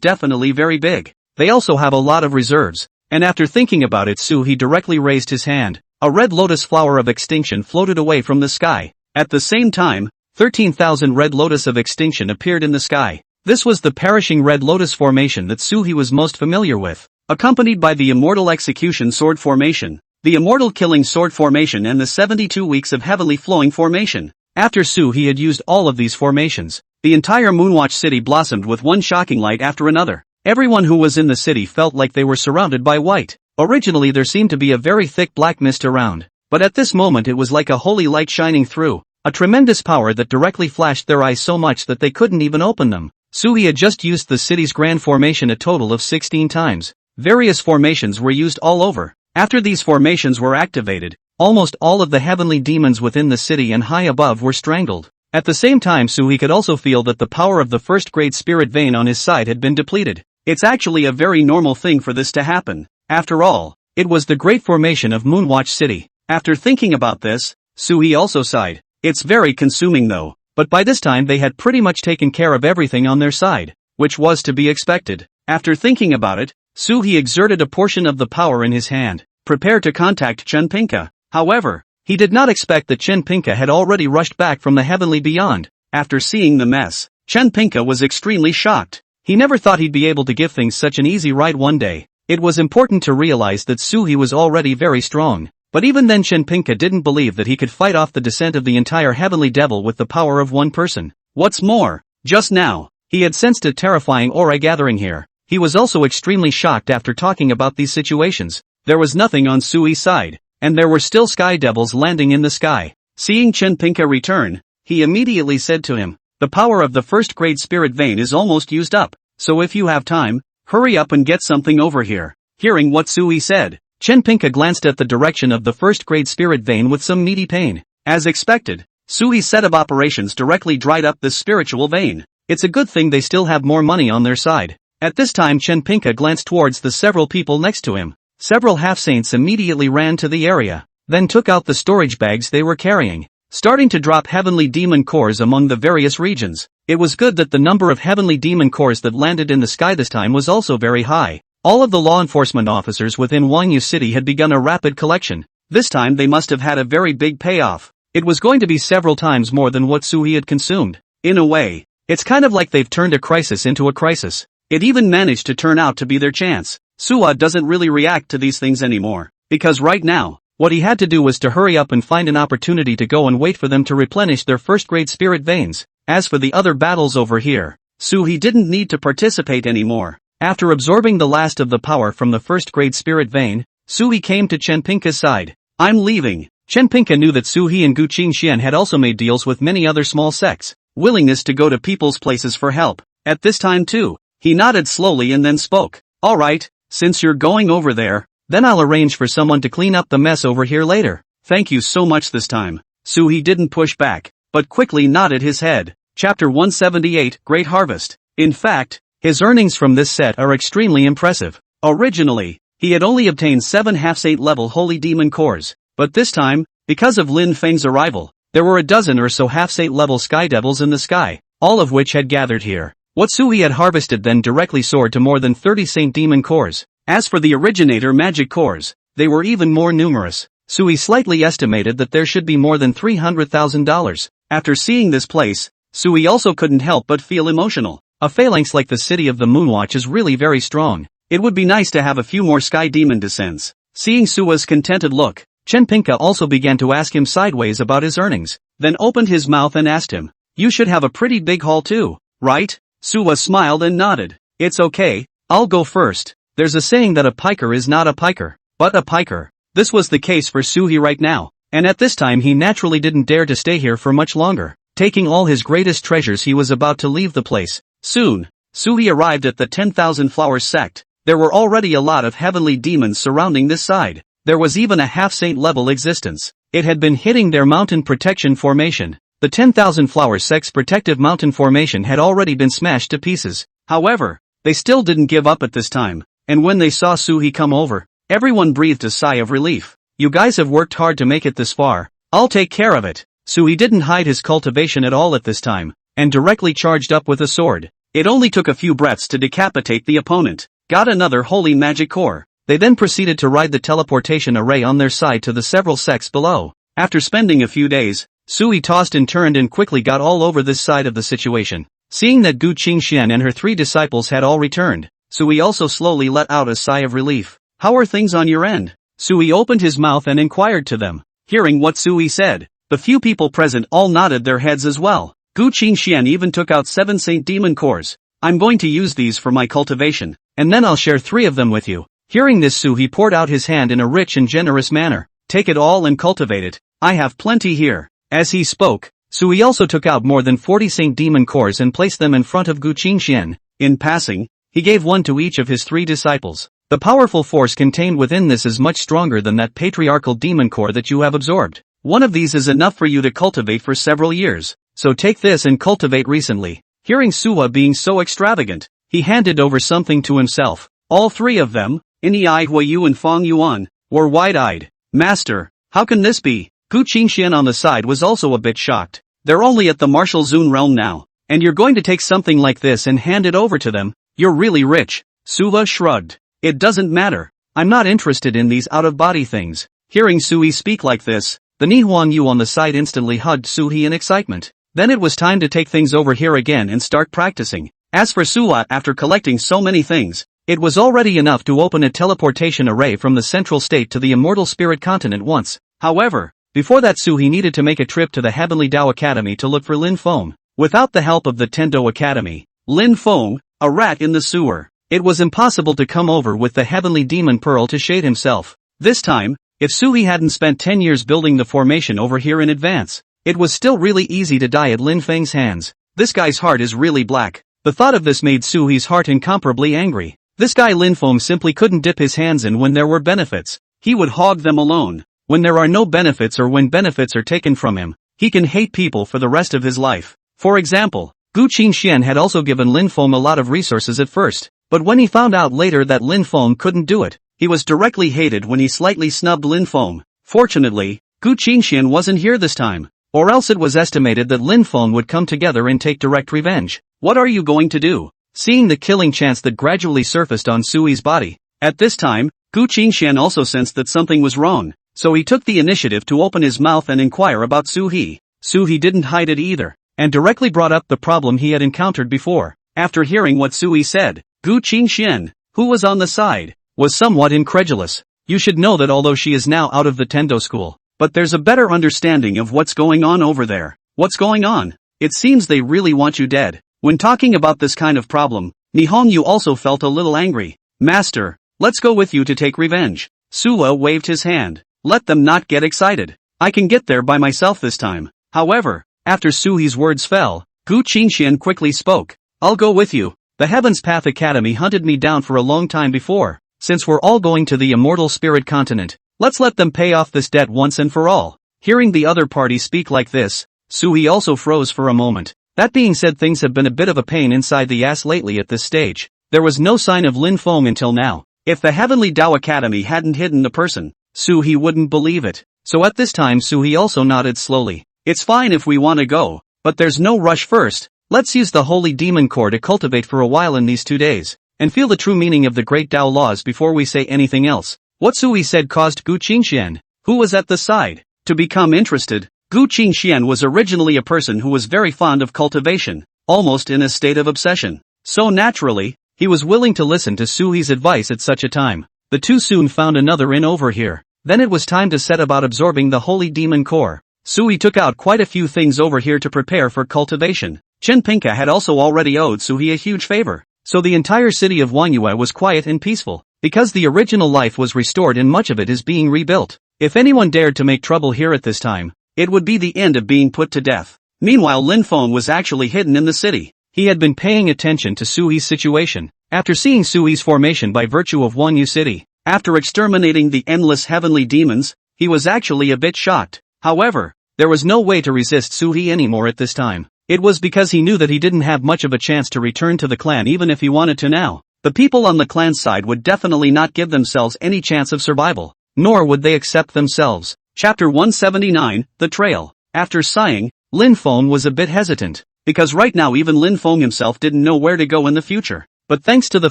definitely very big. They also have a lot of reserves. And after thinking about it, Su-He directly raised his hand. A red lotus flower of extinction floated away from the sky. At the same time, 13,000 red lotus of extinction appeared in the sky. This was the perishing red lotus formation that Su-He was most familiar with, accompanied by the immortal execution sword formation, the immortal killing sword formation and the 72 weeks of heavenly flowing formation. After Su-He had used all of these formations, the entire Moonwatch city blossomed with one shocking light after another. Everyone who was in the city felt like they were surrounded by white. Originally there seemed to be a very thick black mist around, but at this moment it was like a holy light shining through, a tremendous power that directly flashed their eyes so much that they couldn't even open them. Suhi had just used the city's grand formation a total of 16 times. Various formations were used all over. After these formations were activated, almost all of the heavenly demons within the city and high above were strangled. At the same time Suhi could also feel that the power of the first grade spirit vein on his side had been depleted. It's actually a very normal thing for this to happen. After all, it was the great formation of Moonwatch City. After thinking about this, Suhi also sighed. It's very consuming though, but by this time they had pretty much taken care of everything on their side, which was to be expected. After thinking about it, Suhi exerted a portion of the power in his hand, prepared to contact Chenpinka. However, he did not expect that Chenpinka had already rushed back from the heavenly beyond. After seeing the mess, Chenpinka was extremely shocked. He never thought he'd be able to give things such an easy ride one day. It was important to realize that Suhi was already very strong, but even then Chenpinka didn't believe that he could fight off the descent of the entire heavenly devil with the power of one person. What's more, just now, he had sensed a terrifying aura gathering here. He was also extremely shocked after talking about these situations. There was nothing on Sui's side, and there were still sky devils landing in the sky. Seeing Chenpinka return, he immediately said to him, "The power of the first grade spirit vein is almost used up, so if you have time, hurry up and get something over here." Hearing what Sui said, Chenpinka glanced at the direction of the first grade spirit vein with some needy pain. As expected, Sui's set of operations directly dried up this spiritual vein. It's a good thing they still have more money on their side. At this time Chenpinka glanced towards the several people next to him. Several half-saints immediately ran to the area, then took out the storage bags they were carrying, starting to drop heavenly demon cores among the various regions. It was good that the number of heavenly demon cores that landed in the sky this time was also very high. All of the law enforcement officers within Wangyu City had begun a rapid collection. This time they must have had a very big payoff. It was going to be several times more than what Sui had consumed. In a way, it's kind of like they've turned a crisis into a crisis. It even managed to turn out to be their chance. Sua doesn't really react to these things anymore, because right now, what he had to do was to hurry up and find an opportunity to go and wait for them to replenish their first-grade spirit veins. As for the other battles over here, Sui didn't need to participate anymore. After absorbing the last of the power from the first-grade spirit vein, Sui came to Chenpinka's side. "I'm leaving." Chenpinka knew that Suhi and Gu Qingxian had also made deals with many other small sects, willingness to go to people's places for help. At this time too, he nodded slowly and then spoke. "Alright, since you're going over there, then I'll arrange for someone to clean up the mess over here later." "Thank you so much." This time, Suhi didn't push back, but quickly nodded his head. Chapter 178, Great Harvest. In fact, his earnings from this set are extremely impressive. Originally, he had only obtained 7 half-saint level holy demon cores, but this time, because of Lin Feng's arrival, there were a dozen or so half-saint level sky devils in the sky, all of which had gathered here. What Sui had harvested then directly soared to more than 30 Saint Demon cores. As for the originator magic cores, they were even more numerous. Sui slightly estimated that there should be more than $300,000. After seeing this place, Sui also couldn't help but feel emotional. A phalanx like the city of the Moonwatch is really very strong. It would be nice to have a few more sky demon descents. Seeing Sua's contented look, Chenpinka also began to ask him sideways about his earnings, then opened his mouth and asked him, "You should have a pretty big haul too, right?" Sua smiled and nodded. "It's okay, I'll go first. There's a saying that a piker is not a piker, but a piker." This was the case for Suhi right now, and at this time he naturally didn't dare to stay here for much longer. Taking all his greatest treasures he was about to leave the place. Soon, Suhi arrived at the 10,000 Flowers sect. There were already a lot of heavenly demons surrounding this side. There was even a half-saint level existence. It had been hitting their mountain protection formation. The 10,000 Flowers sect's protective mountain formation had already been smashed to pieces. However, they still didn't give up at this time, and when they saw Suhi come over, everyone breathed a sigh of relief. "You guys have worked hard to make it this far. I'll take care of it." Suhi didn't hide his cultivation at all at this time, and directly charged up with a sword. It only took a few breaths to decapitate the opponent. Got another holy magic core. They then proceeded to ride the teleportation array on their side to the several sects below. After spending a few days, Sui tossed and turned and quickly got all over this side of the situation. Seeing that Gu Qingxian and her 3 disciples had all returned, Sui also slowly let out a sigh of relief. "How are things on your end?" Sui opened his mouth and inquired to them. Hearing what Sui said, the few people present all nodded their heads as well. Gu Qingxian even took out 7 Saint Demon cores. I'm going to use these for my cultivation, and then I'll share 3 of them with you. Hearing this, He poured out his hand in a rich and generous manner. Take it all and cultivate it. I have plenty here. As he spoke, He also took out more than 40 Saint Demon cores and placed them in front of Gu Qingxian. In passing, he gave one to each of his 3 disciples. The powerful force contained within this is much stronger than that patriarchal demon core that you have absorbed. One of these is enough for you to cultivate for several years, so take this and cultivate recently. Hearing Suha being so extravagant, he handed over something to himself. All 3 of them, Inai Huayu and Fong Yuan, were wide-eyed. Master, how can this be? Gu Qingxian on the side was also a bit shocked. They're only at the martial Zun realm now, and you're going to take something like this and hand it over to them? You're really rich. Suha shrugged. It doesn't matter. I'm not interested in these out-of-body things. Hearing Sui speak like this, the Nihong Yu on the side instantly hugged Suhi in excitement. Then it was time to take things over here again and start practicing. As for Suha, after collecting so many things, it was already enough to open a teleportation array from the central state to the immortal spirit continent once. However, before that Suhi needed to make a trip to the Heavenly Dao Academy to look for Lin Feng. Without the help of the Tendo Academy, Lin Feng, a rat in the sewer, it was impossible to come over with the Heavenly Demon Pearl to shade himself. This time, if Suhi hadn't spent 10 years building the formation over here in advance, it was still really easy to die at Lin Feng's hands. This guy's heart is really black. The thought of this made Suhi's heart incomparably angry. This guy Lin Feng simply couldn't dip his hands in when there were benefits. He would hog them alone. When there are no benefits or when benefits are taken from him, he can hate people for the rest of his life. For example, Gu Qingxian had also given Lin Feng a lot of resources at first, but when he found out later that Lin Feng couldn't do it, he was directly hated when he slightly snubbed Lin Feng. Fortunately, Gu Qingxian wasn't here this time, or else it was estimated that Lin Feng would come together and take direct revenge. What are you going to do? Seeing the killing chance that gradually surfaced on Sui's body, at this time, Gu Qingxian also sensed that something was wrong, so he took the initiative to open his mouth and inquire about Suhi. Suhi didn't hide it either, and directly brought up the problem he had encountered before. After hearing what Sui said, Gu Qingxian, who was on the side, was somewhat incredulous. You should know that although she is now out of the Tendo school, but there's a better understanding of what's going on over there. What's going on? It seems they really want you dead. When talking about this kind of problem, Nihong Yu also felt a little angry. Master, let's go with you to take revenge. Suwa waved his hand. Let them not get excited. I can get there by myself this time. However, after Suhi's words fell, Gu Qingxian quickly spoke. I'll go with you. The Heaven's Path Academy hunted me down for a long time before. Since we're all going to the immortal spirit continent, let's let them pay off this debt once and for all. Hearing the other party speak like this, Suhi also froze for a moment. That being said, things have been a bit of a pain inside the ass lately at this stage. There was no sign of Lin Feng until now. If the Heavenly Dao Academy hadn't hidden the person, Suhi wouldn't believe it. So at this time Suhi also nodded slowly. It's fine if we want to go, but there's no rush first. Let's use the Holy Demon Core to cultivate for a while in these 2 days, and feel the true meaning of the Great Dao laws before we say anything else. What Suhi said caused Gu Qingxian, who was at the side, to become interested. Gu Qingxian was originally a person who was very fond of cultivation, almost in a state of obsession. So naturally, he was willing to listen to Suhi's advice at such a time. The two soon found another inn over here. Then it was time to set about absorbing the Holy Demon Core. Suhi took out quite a few things over here to prepare for cultivation. Chen Pinka had also already owed Suhi a huge favor, so the entire city of Wangyue was quiet and peaceful, because the original life was restored and much of it is being rebuilt. If anyone dared to make trouble here at this time, it would be the end of being put to death. Meanwhile, Lin Feng was actually hidden in the city. He had been paying attention to Suhi's situation. After seeing Suhi's formation by virtue of Wanyu City, after exterminating the endless heavenly demons, he was actually a bit shocked. However, there was no way to resist Suhi anymore at this time. It was because he knew that he didn't have much of a chance to return to the clan even if he wanted to now. The people on the clan's side would definitely not give themselves any chance of survival, nor would they accept themselves. Chapter 179, The Trail. After sighing, Lin Feng was a bit hesitant, because right now even Lin Feng himself didn't know where to go in the future. But thanks to the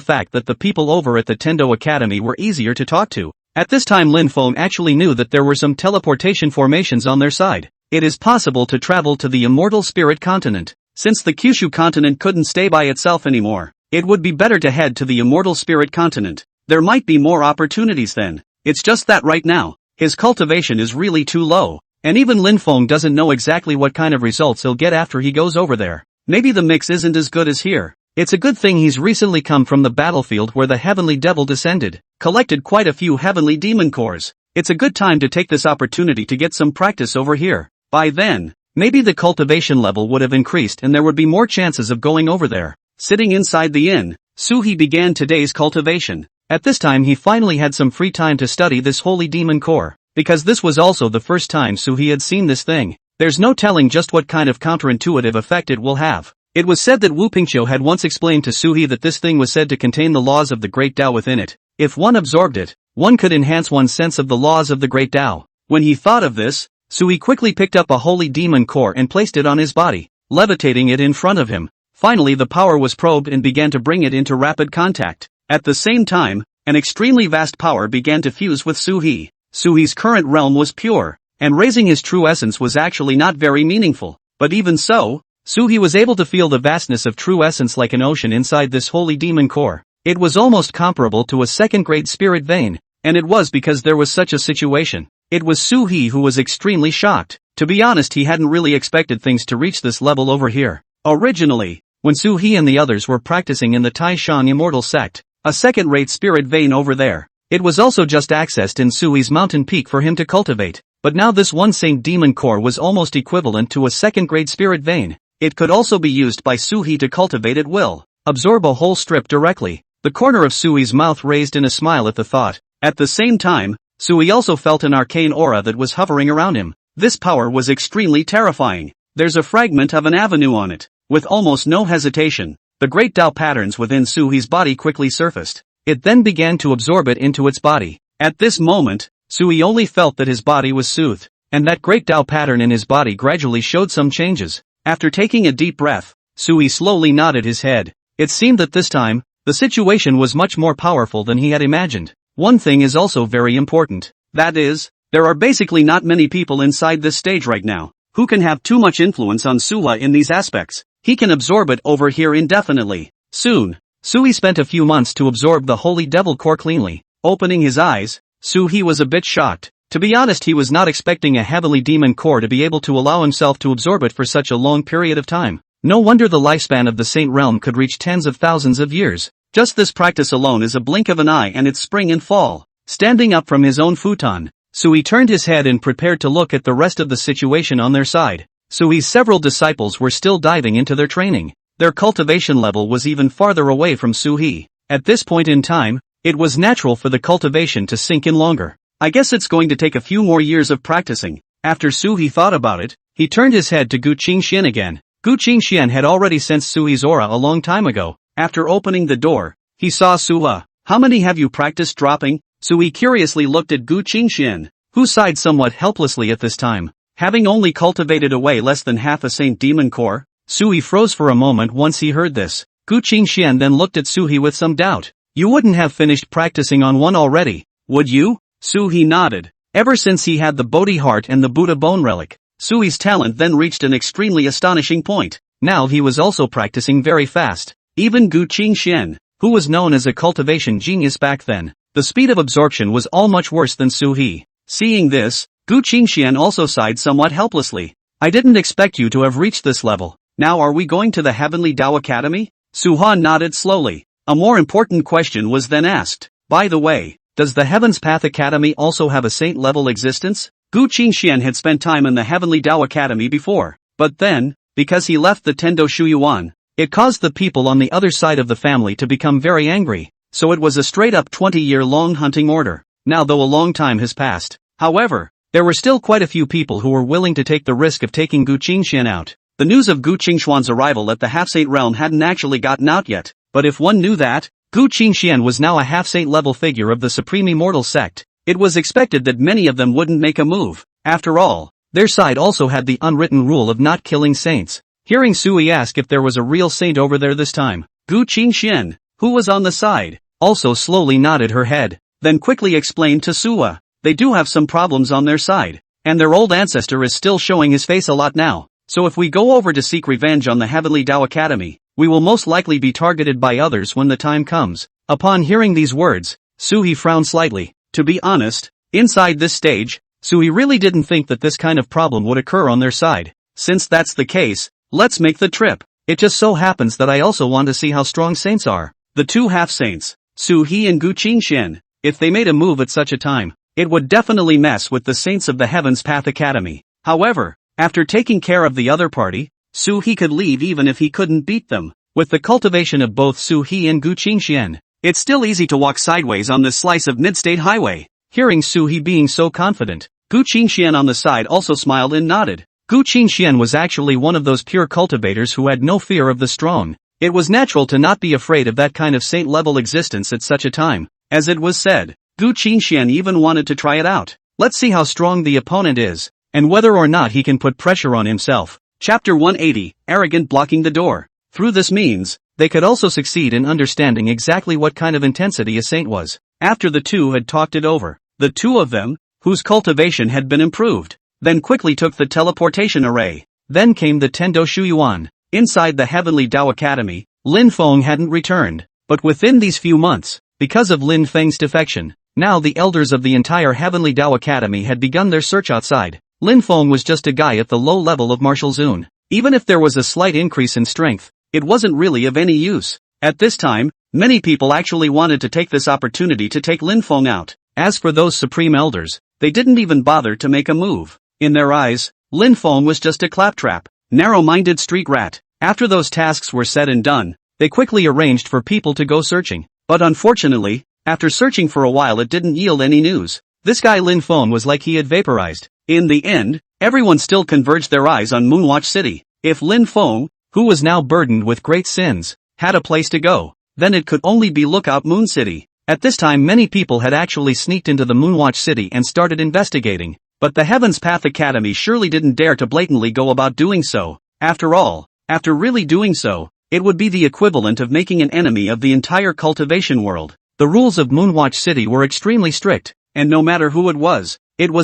fact that the people over at the Tendo Academy were easier to talk to, at this time Lin Feng actually knew that there were some teleportation formations on their side. It is possible to travel to the immortal spirit continent. Since the Kyushu continent couldn't stay by itself anymore, it would be better to head to the immortal spirit continent. There might be more opportunities then. It's just that right now, his cultivation is really too low, and even Lin Feng doesn't know exactly what kind of results he'll get after he goes over there. Maybe the mix isn't as good as here. It's a good thing he's recently come from the battlefield where the Heavenly Devil descended, collected quite a few Heavenly Demon cores. It's a good time to take this opportunity to get some practice over here. By then, maybe the cultivation level would have increased and there would be more chances of going over there. Sitting inside the inn, Suhi began today's cultivation. At this time he finally had some free time to study this holy demon core, because this was also the first time Suhi had seen this thing. There's no telling just what kind of counterintuitive effect it will have. It was said that Wu Pingqiu had once explained to Suhi that this thing was said to contain the laws of the Great Tao within it. If one absorbed it, one could enhance one's sense of the laws of the Great Tao. When he thought of this, Suhi quickly picked up a holy demon core and placed it on his body, levitating it in front of him. Finally the power was probed and began to bring it into rapid contact. At the same time, an extremely vast power began to fuse with Suhi. Suhi's current realm was pure, and raising his true essence was actually not very meaningful. But even so, Suhi was able to feel the vastness of true essence like an ocean inside this holy demon core. It was almost comparable to a second-grade spirit vein, and it was because there was such a situation. It was Suhi who was extremely shocked. To be honest, he hadn't really expected things to reach this level over here. Originally, when Suhi and the others were practicing in the Taishan Immortal Sect, a second-rate spirit vein over there, it was also just accessed in Sui's mountain peak for him to cultivate. But now this one Saint Demon core was almost equivalent to a second-grade spirit vein. It could also be used by Suhi to cultivate at will, absorb a whole strip directly. The corner of Sui's mouth raised in a smile at the thought. At the same time, Sui also felt an arcane aura that was hovering around him. This power was extremely terrifying. There's a fragment of an avenue on it. With almost no hesitation, the great Dao patterns within Sui's body quickly surfaced. It then began to absorb it into its body. At this moment, Sui only felt that his body was soothed, and that great Dao pattern in his body gradually showed some changes. After taking a deep breath, Sui slowly nodded his head. It seemed that this time, the situation was much more powerful than he had imagined. One thing is also very important. That is, there are basically not many people inside this stage right now who can have too much influence on Sua in these aspects. He can absorb it over here indefinitely. Soon, Sui spent a few months to absorb the Holy Devil core cleanly. Opening his eyes, Sui was a bit shocked. To be honest, he was not expecting a Heavenly Demon core to be able to allow himself to absorb it for such a long period of time. No wonder the lifespan of the Saint Realm could reach tens of thousands of years. Just this practice alone is a blink of an eye and it's spring and fall. Standing up from his own futon, Sui turned his head and prepared to look at the rest of the situation on their side. Sui's several disciples were still diving into their training. Their cultivation level was even farther away from Sui. At this point in time, it was natural for the cultivation to sink in longer. I guess it's going to take a few more years of practicing. After Sui thought about it, he turned his head to Gu Qingxian again. Gu Qingxian had already sensed Sui's aura a long time ago. After opening the door, he saw Sua. How many have you practiced dropping? Sui curiously looked at Gu Qingxian, who sighed somewhat helplessly at this time. Having only cultivated away less than half a Saint Demon core, Sui froze for a moment once he heard this. Gu Qingxian then looked at Sui with some doubt. You wouldn't have finished practicing on one already, would you? Sui nodded. Ever since he had the Bodhi heart and the Buddha bone relic, Sui's talent then reached an extremely astonishing point. Now he was also practicing very fast. Even Gu Qingxian, who was known as a cultivation genius back then, the speed of absorption was all much worse than Sui. Seeing this, Gu Qingxian also sighed somewhat helplessly. I didn't expect you to have reached this level. Now are we going to the Heavenly Dao Academy? Suhan nodded slowly. A more important question was then asked. By the way, does the Heaven's Path Academy also have a saint-level existence? Gu Qingxian had spent time in the Heavenly Dao Academy before, but then, because he left the Tendo Shuyuan, it caused the people on the other side of the family to become very angry, so it was a straight-up 20-year-long hunting order. Now though a long time has passed, however, there were still quite a few people who were willing to take the risk of taking Gu Qingxian out. The news of Gu Qingxuan's arrival at the Half-Saint Realm hadn't actually gotten out yet, but if one knew that, Gu Qingxian was now a half-saint level figure of the Supreme Immortal Sect, it was expected that many of them wouldn't make a move. After all, their side also had the unwritten rule of not killing saints. Hearing Sui ask if there was a real saint over there this time, Gu Qingxian, who was on the side, also slowly nodded her head, then quickly explained to Sua, they do have some problems on their side, and their old ancestor is still showing his face a lot now, so if we go over to seek revenge on the Heavenly Dao Academy, we will most likely be targeted by others when the time comes. Upon hearing these words, Sui frowned slightly. To be honest, inside this stage, Sui really didn't think that this kind of problem would occur on their side. Since that's the case, let's make the trip. It just so happens that I also want to see how strong saints are. The two half-saints, Su He and Gu Qingxian, if they made a move at such a time, it would definitely mess with the saints of the Heaven's Path Academy. However, after taking care of the other party, Su He could leave even if he couldn't beat them. With the cultivation of both Su He and Gu Qingxian, it's still easy to walk sideways on this slice of mid-state highway. Hearing Su He being so confident, Gu Qingxian on the side also smiled and nodded. Gu Qingxian was actually one of those pure cultivators who had no fear of the strong. It was natural to not be afraid of that kind of saint-level existence at such a time. As it was said, Gu Qingxian even wanted to try it out. Let's see how strong the opponent is, and whether or not he can put pressure on himself. Chapter 180, Arrogant blocking the door. Through this means, they could also succeed in understanding exactly what kind of intensity a saint was. After the two had talked it over, the two of them, whose cultivation had been improved, then quickly took the teleportation array. Then came the Tendo Shuyuan. Inside the Heavenly Dao Academy, Lin Feng hadn't returned, but within these few months, because of Lin Feng's defection, now the elders of the entire Heavenly Dao Academy had begun their search outside. Lin Feng was just a guy at the low level of martial zone. Even if there was a slight increase in strength, it wasn't really of any use. At this time, many people actually wanted to take this opportunity to take Lin Feng out. As for those supreme elders, they didn't even bother to make a move. In their eyes, Lin Feng was just a claptrap, narrow-minded street rat. After those tasks were said and done, they quickly arranged for people to go searching. But unfortunately, after searching for a while it didn't yield any news. This guy Lin Feng was like he had vaporized. In the end, everyone still converged their eyes on Moonwatch City. If Lin Feng, who was now burdened with great sins, had a place to go, then it could only be Lookout Moon City. At this time many people had actually sneaked into the Moonwatch City and started investigating, but the Heaven's Path Academy surely didn't dare to blatantly go about doing so. After all, after really doing so, it would be the equivalent of making an enemy of the entire cultivation world. The rules of Moonwatch City were extremely strict, and no matter who it was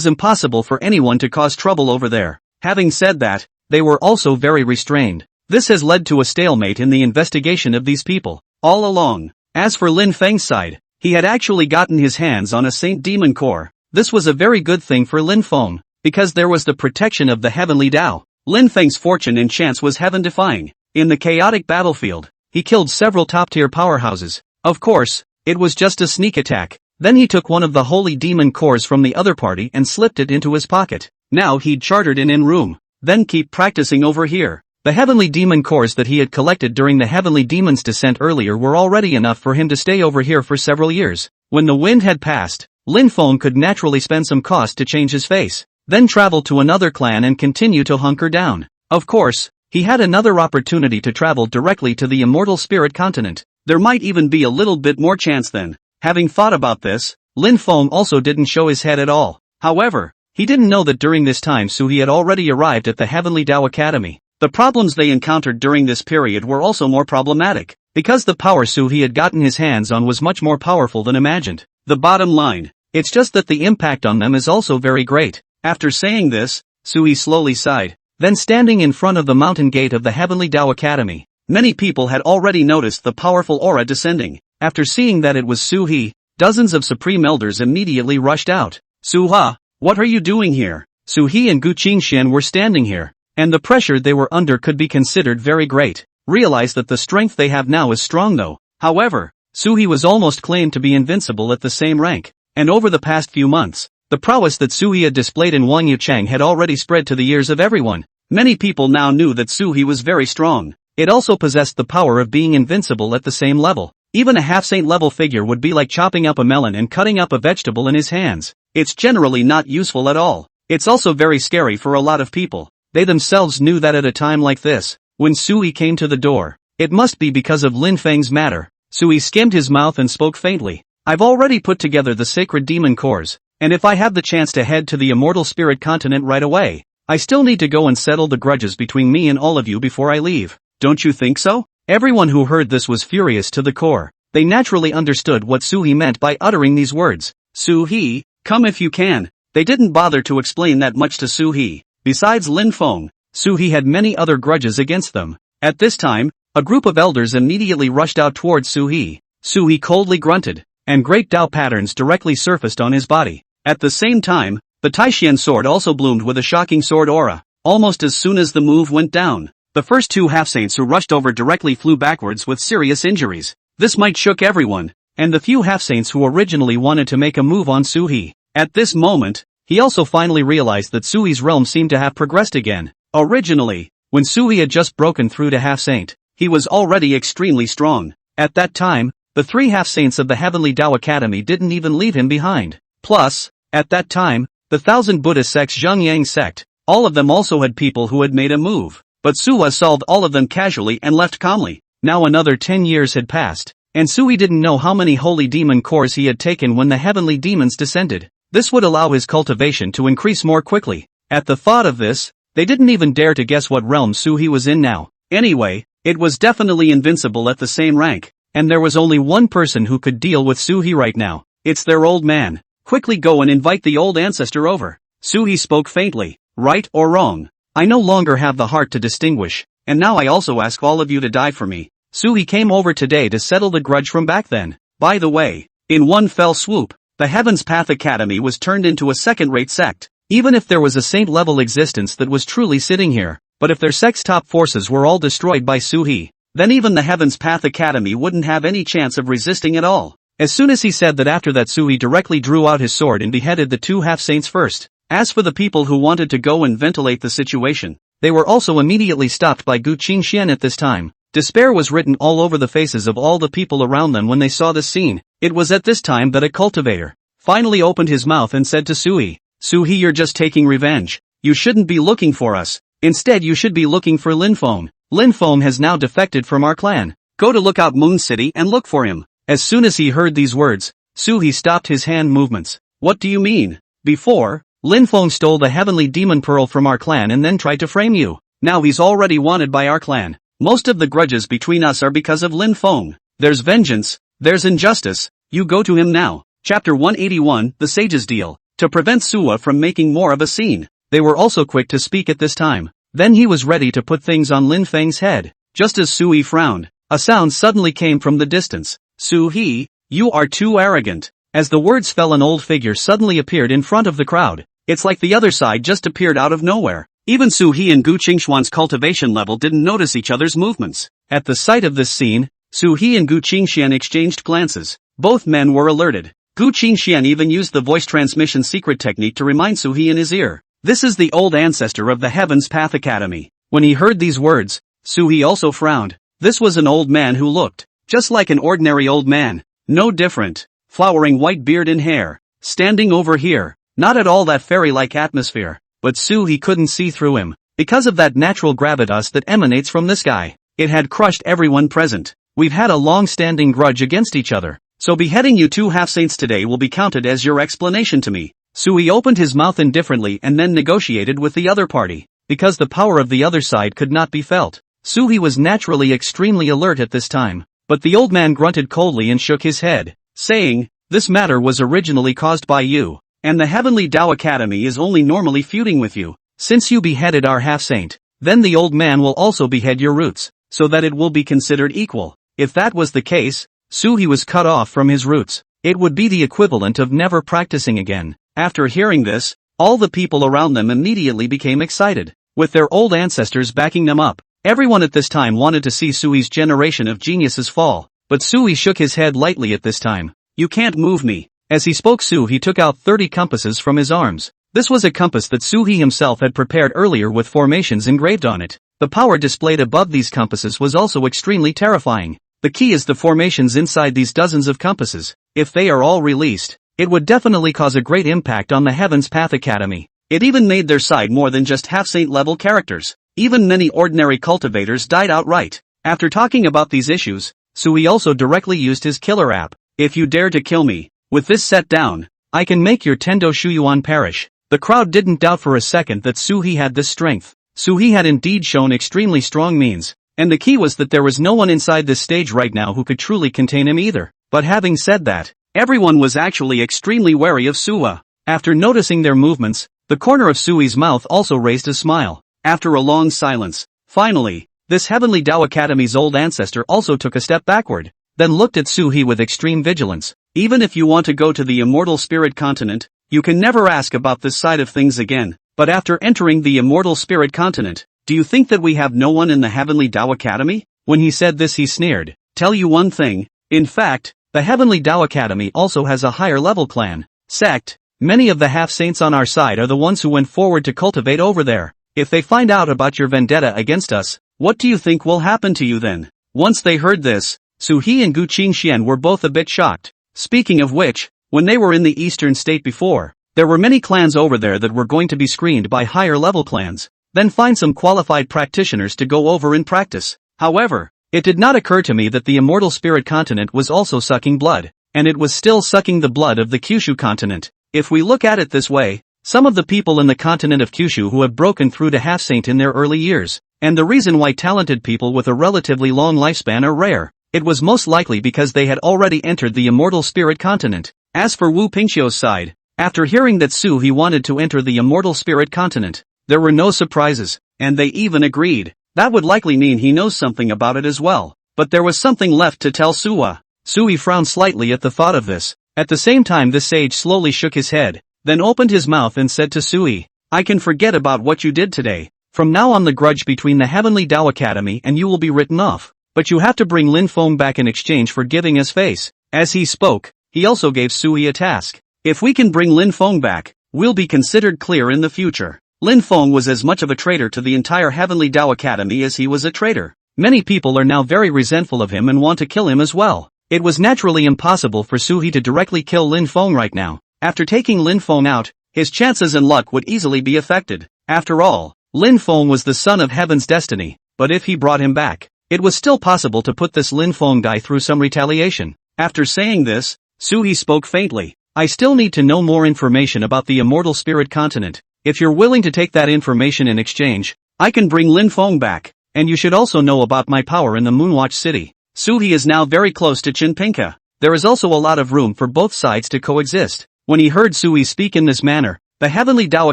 impossible for anyone to cause trouble over there. Having said that, they were also very restrained. This has led to a stalemate in the investigation of these people, all along. As for Lin Feng's side, he had actually gotten his hands on a Saint Demon Core. This was a very good thing for Lin Feng, because there was the protection of the Heavenly Dao. Lin Feng's fortune and chance was heaven-defying. In the chaotic battlefield, he killed several top-tier powerhouses. Of course, it was just a sneak attack. Then he took one of the holy demon cores from the other party and slipped it into his pocket. Now he'd chartered an in-room. Then keep practicing over here. The heavenly demon cores that he had collected during the heavenly demon's descent earlier were already enough for him to stay over here for several years. When the wind had passed, Lin Feng could naturally spend some cost to change his face, then travel to another clan and continue to hunker down. Of course, he had another opportunity to travel directly to the immortal spirit continent. There might even be a little bit more chance then. Having thought about this, Lin Feng also didn't show his head at all. However, he didn't know that during this time Sui had already arrived at the Heavenly Dao Academy. The problems they encountered during this period were also more problematic, because the power Sui had gotten his hands on was much more powerful than imagined. The bottom line, it's just that the impact on them is also very great. After saying this, Sui slowly sighed. Then standing in front of the mountain gate of the Heavenly Dao Academy, many people had already noticed the powerful aura descending. After seeing that it was Su-He, dozens of supreme elders immediately rushed out. Su-Ha, what are you doing here? Su-He and Gu Qingxian were standing here, and the pressure they were under could be considered very great. Realize that the strength they have now is strong though. However, Su-He was almost claimed to be invincible at the same rank, and over the past few months, the prowess that Su-He had displayed in Wang Yuchang had already spread to the ears of everyone. Many people now knew that Su-He was very strong. It also possessed the power of being invincible at the same level. Even a half-saint level figure would be like chopping up a melon and cutting up a vegetable in his hands. It's generally not useful at all. It's also very scary for a lot of people. They themselves knew that at a time like this, when Sui came to the door, it must be because of Lin Feng's matter. Sui skimmed his mouth and spoke faintly. I've already put together the sacred demon cores, and if I have the chance to head to the immortal spirit continent right away, I still need to go and settle the grudges between me and all of you before I leave. Don't you think so? Everyone who heard this was furious to the core. They naturally understood what Su-He meant by uttering these words. Su-He, come if you can. They didn't bother to explain that much to Su-He. Besides Lin Feng, Su-He had many other grudges against them. At this time, a group of elders immediately rushed out towards Su-He. Su-He coldly grunted, and great Dao patterns directly surfaced on his body. At the same time, The Taishian sword also bloomed with a shocking sword aura, almost as soon as the move went down. The first two half-saints who rushed over directly flew backwards with serious injuries. This might shook everyone, and the few half-saints who originally wanted to make a move on Suhi. At this moment, he also finally realized that Sui's realm seemed to have progressed again. Originally, when Suhi had just broken through to half-saint, he was already extremely strong. At that time, the three half-saints of the Heavenly Dao Academy didn't even leave him behind. Plus, at that time, the 1,000 Buddhist sects Zhengyang sect, all of them also had people who had made a move. But Suwa solved all of them casually and left calmly. Now another 10 years had passed, and Sui didn't know how many holy demon cores he had taken when the heavenly demons descended. This would allow his cultivation to increase more quickly. At the thought of this, they didn't even dare to guess what realm Suhi was in now. Anyway, it was definitely invincible at the same rank, and there was only one person who could deal with Suhi right now. It's their old man. Quickly go and invite the old ancestor over. Suhi spoke faintly. Right or wrong? I no longer have the heart to distinguish, and now I also ask all of you to die for me. Suhi came over today to settle the grudge from back then. By the way, in one fell swoop, the Heaven's Path Academy was turned into a second-rate sect. Even if there was a saint-level existence that was truly sitting here, but if their sect's top forces were all destroyed by Suhi, then even the Heaven's Path Academy wouldn't have any chance of resisting at all. As soon as he said that, after that Suhi directly drew out his sword and beheaded the two half-saints first. As for the people who wanted to go and ventilate the situation, they were also immediately stopped by Gu Qingxian at this time. Despair was written all over the faces of all the people around them when they saw this scene. It was at this time that a cultivator finally opened his mouth and said to Sui, "Suhi, you're just taking revenge. You shouldn't be looking for us. Instead you should be looking for Linfeng. Linfeng has now defected from our clan. Go to Lookout Moon City and look for him." As soon as he heard these words, Suhi stopped his hand movements. "What do you mean? Before, Linfeng stole the heavenly demon pearl from our clan and then tried to frame you. Now he's already wanted by our clan. Most of the grudges between us are because of Linfeng. There's vengeance, there's injustice, you go to him now." Chapter 181, The Sage's Deal. To prevent Suwa from making more of a scene, they were also quick to speak at this time. Then he was ready to put things on Linfeng's head. Just as Sui frowned, a sound suddenly came from the distance. "Suhi, you are too arrogant." As the words fell, an old figure suddenly appeared in front of the crowd. It's like the other side just appeared out of nowhere. Even Suhi and Gu Qingxian's cultivation level didn't notice each other's movements. At the sight of this scene, Suhi and Gu Qingxian exchanged glances. Both men were alerted. Gu Qingxian even used the voice transmission secret technique to remind Suhi in his ear. This is the old ancestor of the Heaven's Path Academy. When he heard these words, Suhi also frowned. This was an old man who looked just like an ordinary old man. No different. Flowering white beard and hair. Standing over here. Not at all that fairy-like atmosphere, but Suhi couldn't see through him, because of that natural gravitas that emanates from this guy. It had crushed everyone present. We've had a long-standing grudge against each other, so beheading you two half-saints today will be counted as your explanation to me. Suhi opened his mouth indifferently and then negotiated with the other party, because the power of the other side could not be felt. Suhi was naturally extremely alert at this time, but the old man grunted coldly and shook his head, saying, "This matter was originally caused by you. And the Heavenly Dao Academy is only normally feuding with you. Since you beheaded our half-saint, then the old man will also behead your roots, so that it will be considered equal." If that was the case, Suhi was cut off from his roots. It would be the equivalent of never practicing again. After hearing this, all the people around them immediately became excited. With their old ancestors backing them up, everyone at this time wanted to see Sui's generation of geniuses fall. But Sui shook his head lightly at this time. "You can't move me." As he spoke, Suhi took out 30 compasses from his arms. This was a compass that Suhi himself had prepared earlier with formations engraved on it. The power displayed above these compasses was also extremely terrifying. The key is the formations inside these dozens of compasses. If they are all released, it would definitely cause a great impact on the Heaven's Path Academy. It even made their side more than just half-saint level characters. Even many ordinary cultivators died outright. After talking about these issues, Sui also directly used his killer app. "If you dare to kill me, with this set down, I can make your Tendo Shuyuan perish." The crowd didn't doubt for a second that Suhi had this strength. Suhi had indeed shown extremely strong means, and the key was that there was no one inside this stage right now who could truly contain him either. But having said that, everyone was actually extremely wary of Suwa. After noticing their movements, the corner of Sui's mouth also raised a smile. After a long silence, finally, this Heavenly Dao Academy's old ancestor also took a step backward, then looked at Suhi with extreme vigilance. "Even if you want to go to the immortal spirit continent, you can never ask about this side of things again. But after entering the immortal spirit continent, do you think that we have no one in the Heavenly Dao Academy? When he said this he sneered. Tell you one thing, in fact, the Heavenly Dao Academy also has a higher level clan, sect. Many of the half-saints on our side are the ones who went forward to cultivate over there. If they find out about your vendetta against us, what do you think will happen to you then? Once they heard this, Su He and Gu Qingxian were both a bit shocked. Speaking of which, when they were in the eastern state before, there were many clans over there that were going to be screened by higher level clans, then find some qualified practitioners to go over in practice. However, it did not occur to me that the immortal spirit continent was also sucking blood, and it was still sucking the blood of the Kyushu continent. If we look at it this way, some of the people in the continent of Kyushu who have broken through to half-saint in their early years, and the reason why talented people with a relatively long lifespan are rare, it was most likely because they had already entered the immortal spirit continent. As for Wu Pingxiu's side, after hearing that Su He wanted to enter the immortal spirit continent, there were no surprises, and they even agreed. That would likely mean he knows something about it as well. But there was something left to tell Suwa. Su He frowned slightly at the thought of this. At the same time this sage slowly shook his head, then opened his mouth and said to Sui, I can forget about what you did today. From now on the grudge between the Heavenly Dao Academy and you will be written off. But you have to bring Lin Feng back in exchange for giving us face. As he spoke, he also gave Sui a task. If we can bring Lin Feng back, we'll be considered clear in the future. Lin Feng was as much of a traitor to the entire Heavenly Dao Academy as he was a traitor. Many people are now very resentful of him and want to kill him as well. It was naturally impossible for Su He to directly kill Lin Feng right now. After taking Lin Feng out, his chances and luck would easily be affected. After all, Lin Feng was the son of Heaven's destiny, but if he brought him back, it was still possible to put this Lin Feng guy through some retaliation. After saying this, Su He spoke faintly. I still need to know more information about the immortal spirit continent. If you're willing to take that information in exchange, I can bring Lin Feng back, and you should also know about my power in the Moonwatch City. Su He is now very close to Chinpinka. There is also a lot of room for both sides to coexist. When he heard Su He speak in this manner, the Heavenly Dao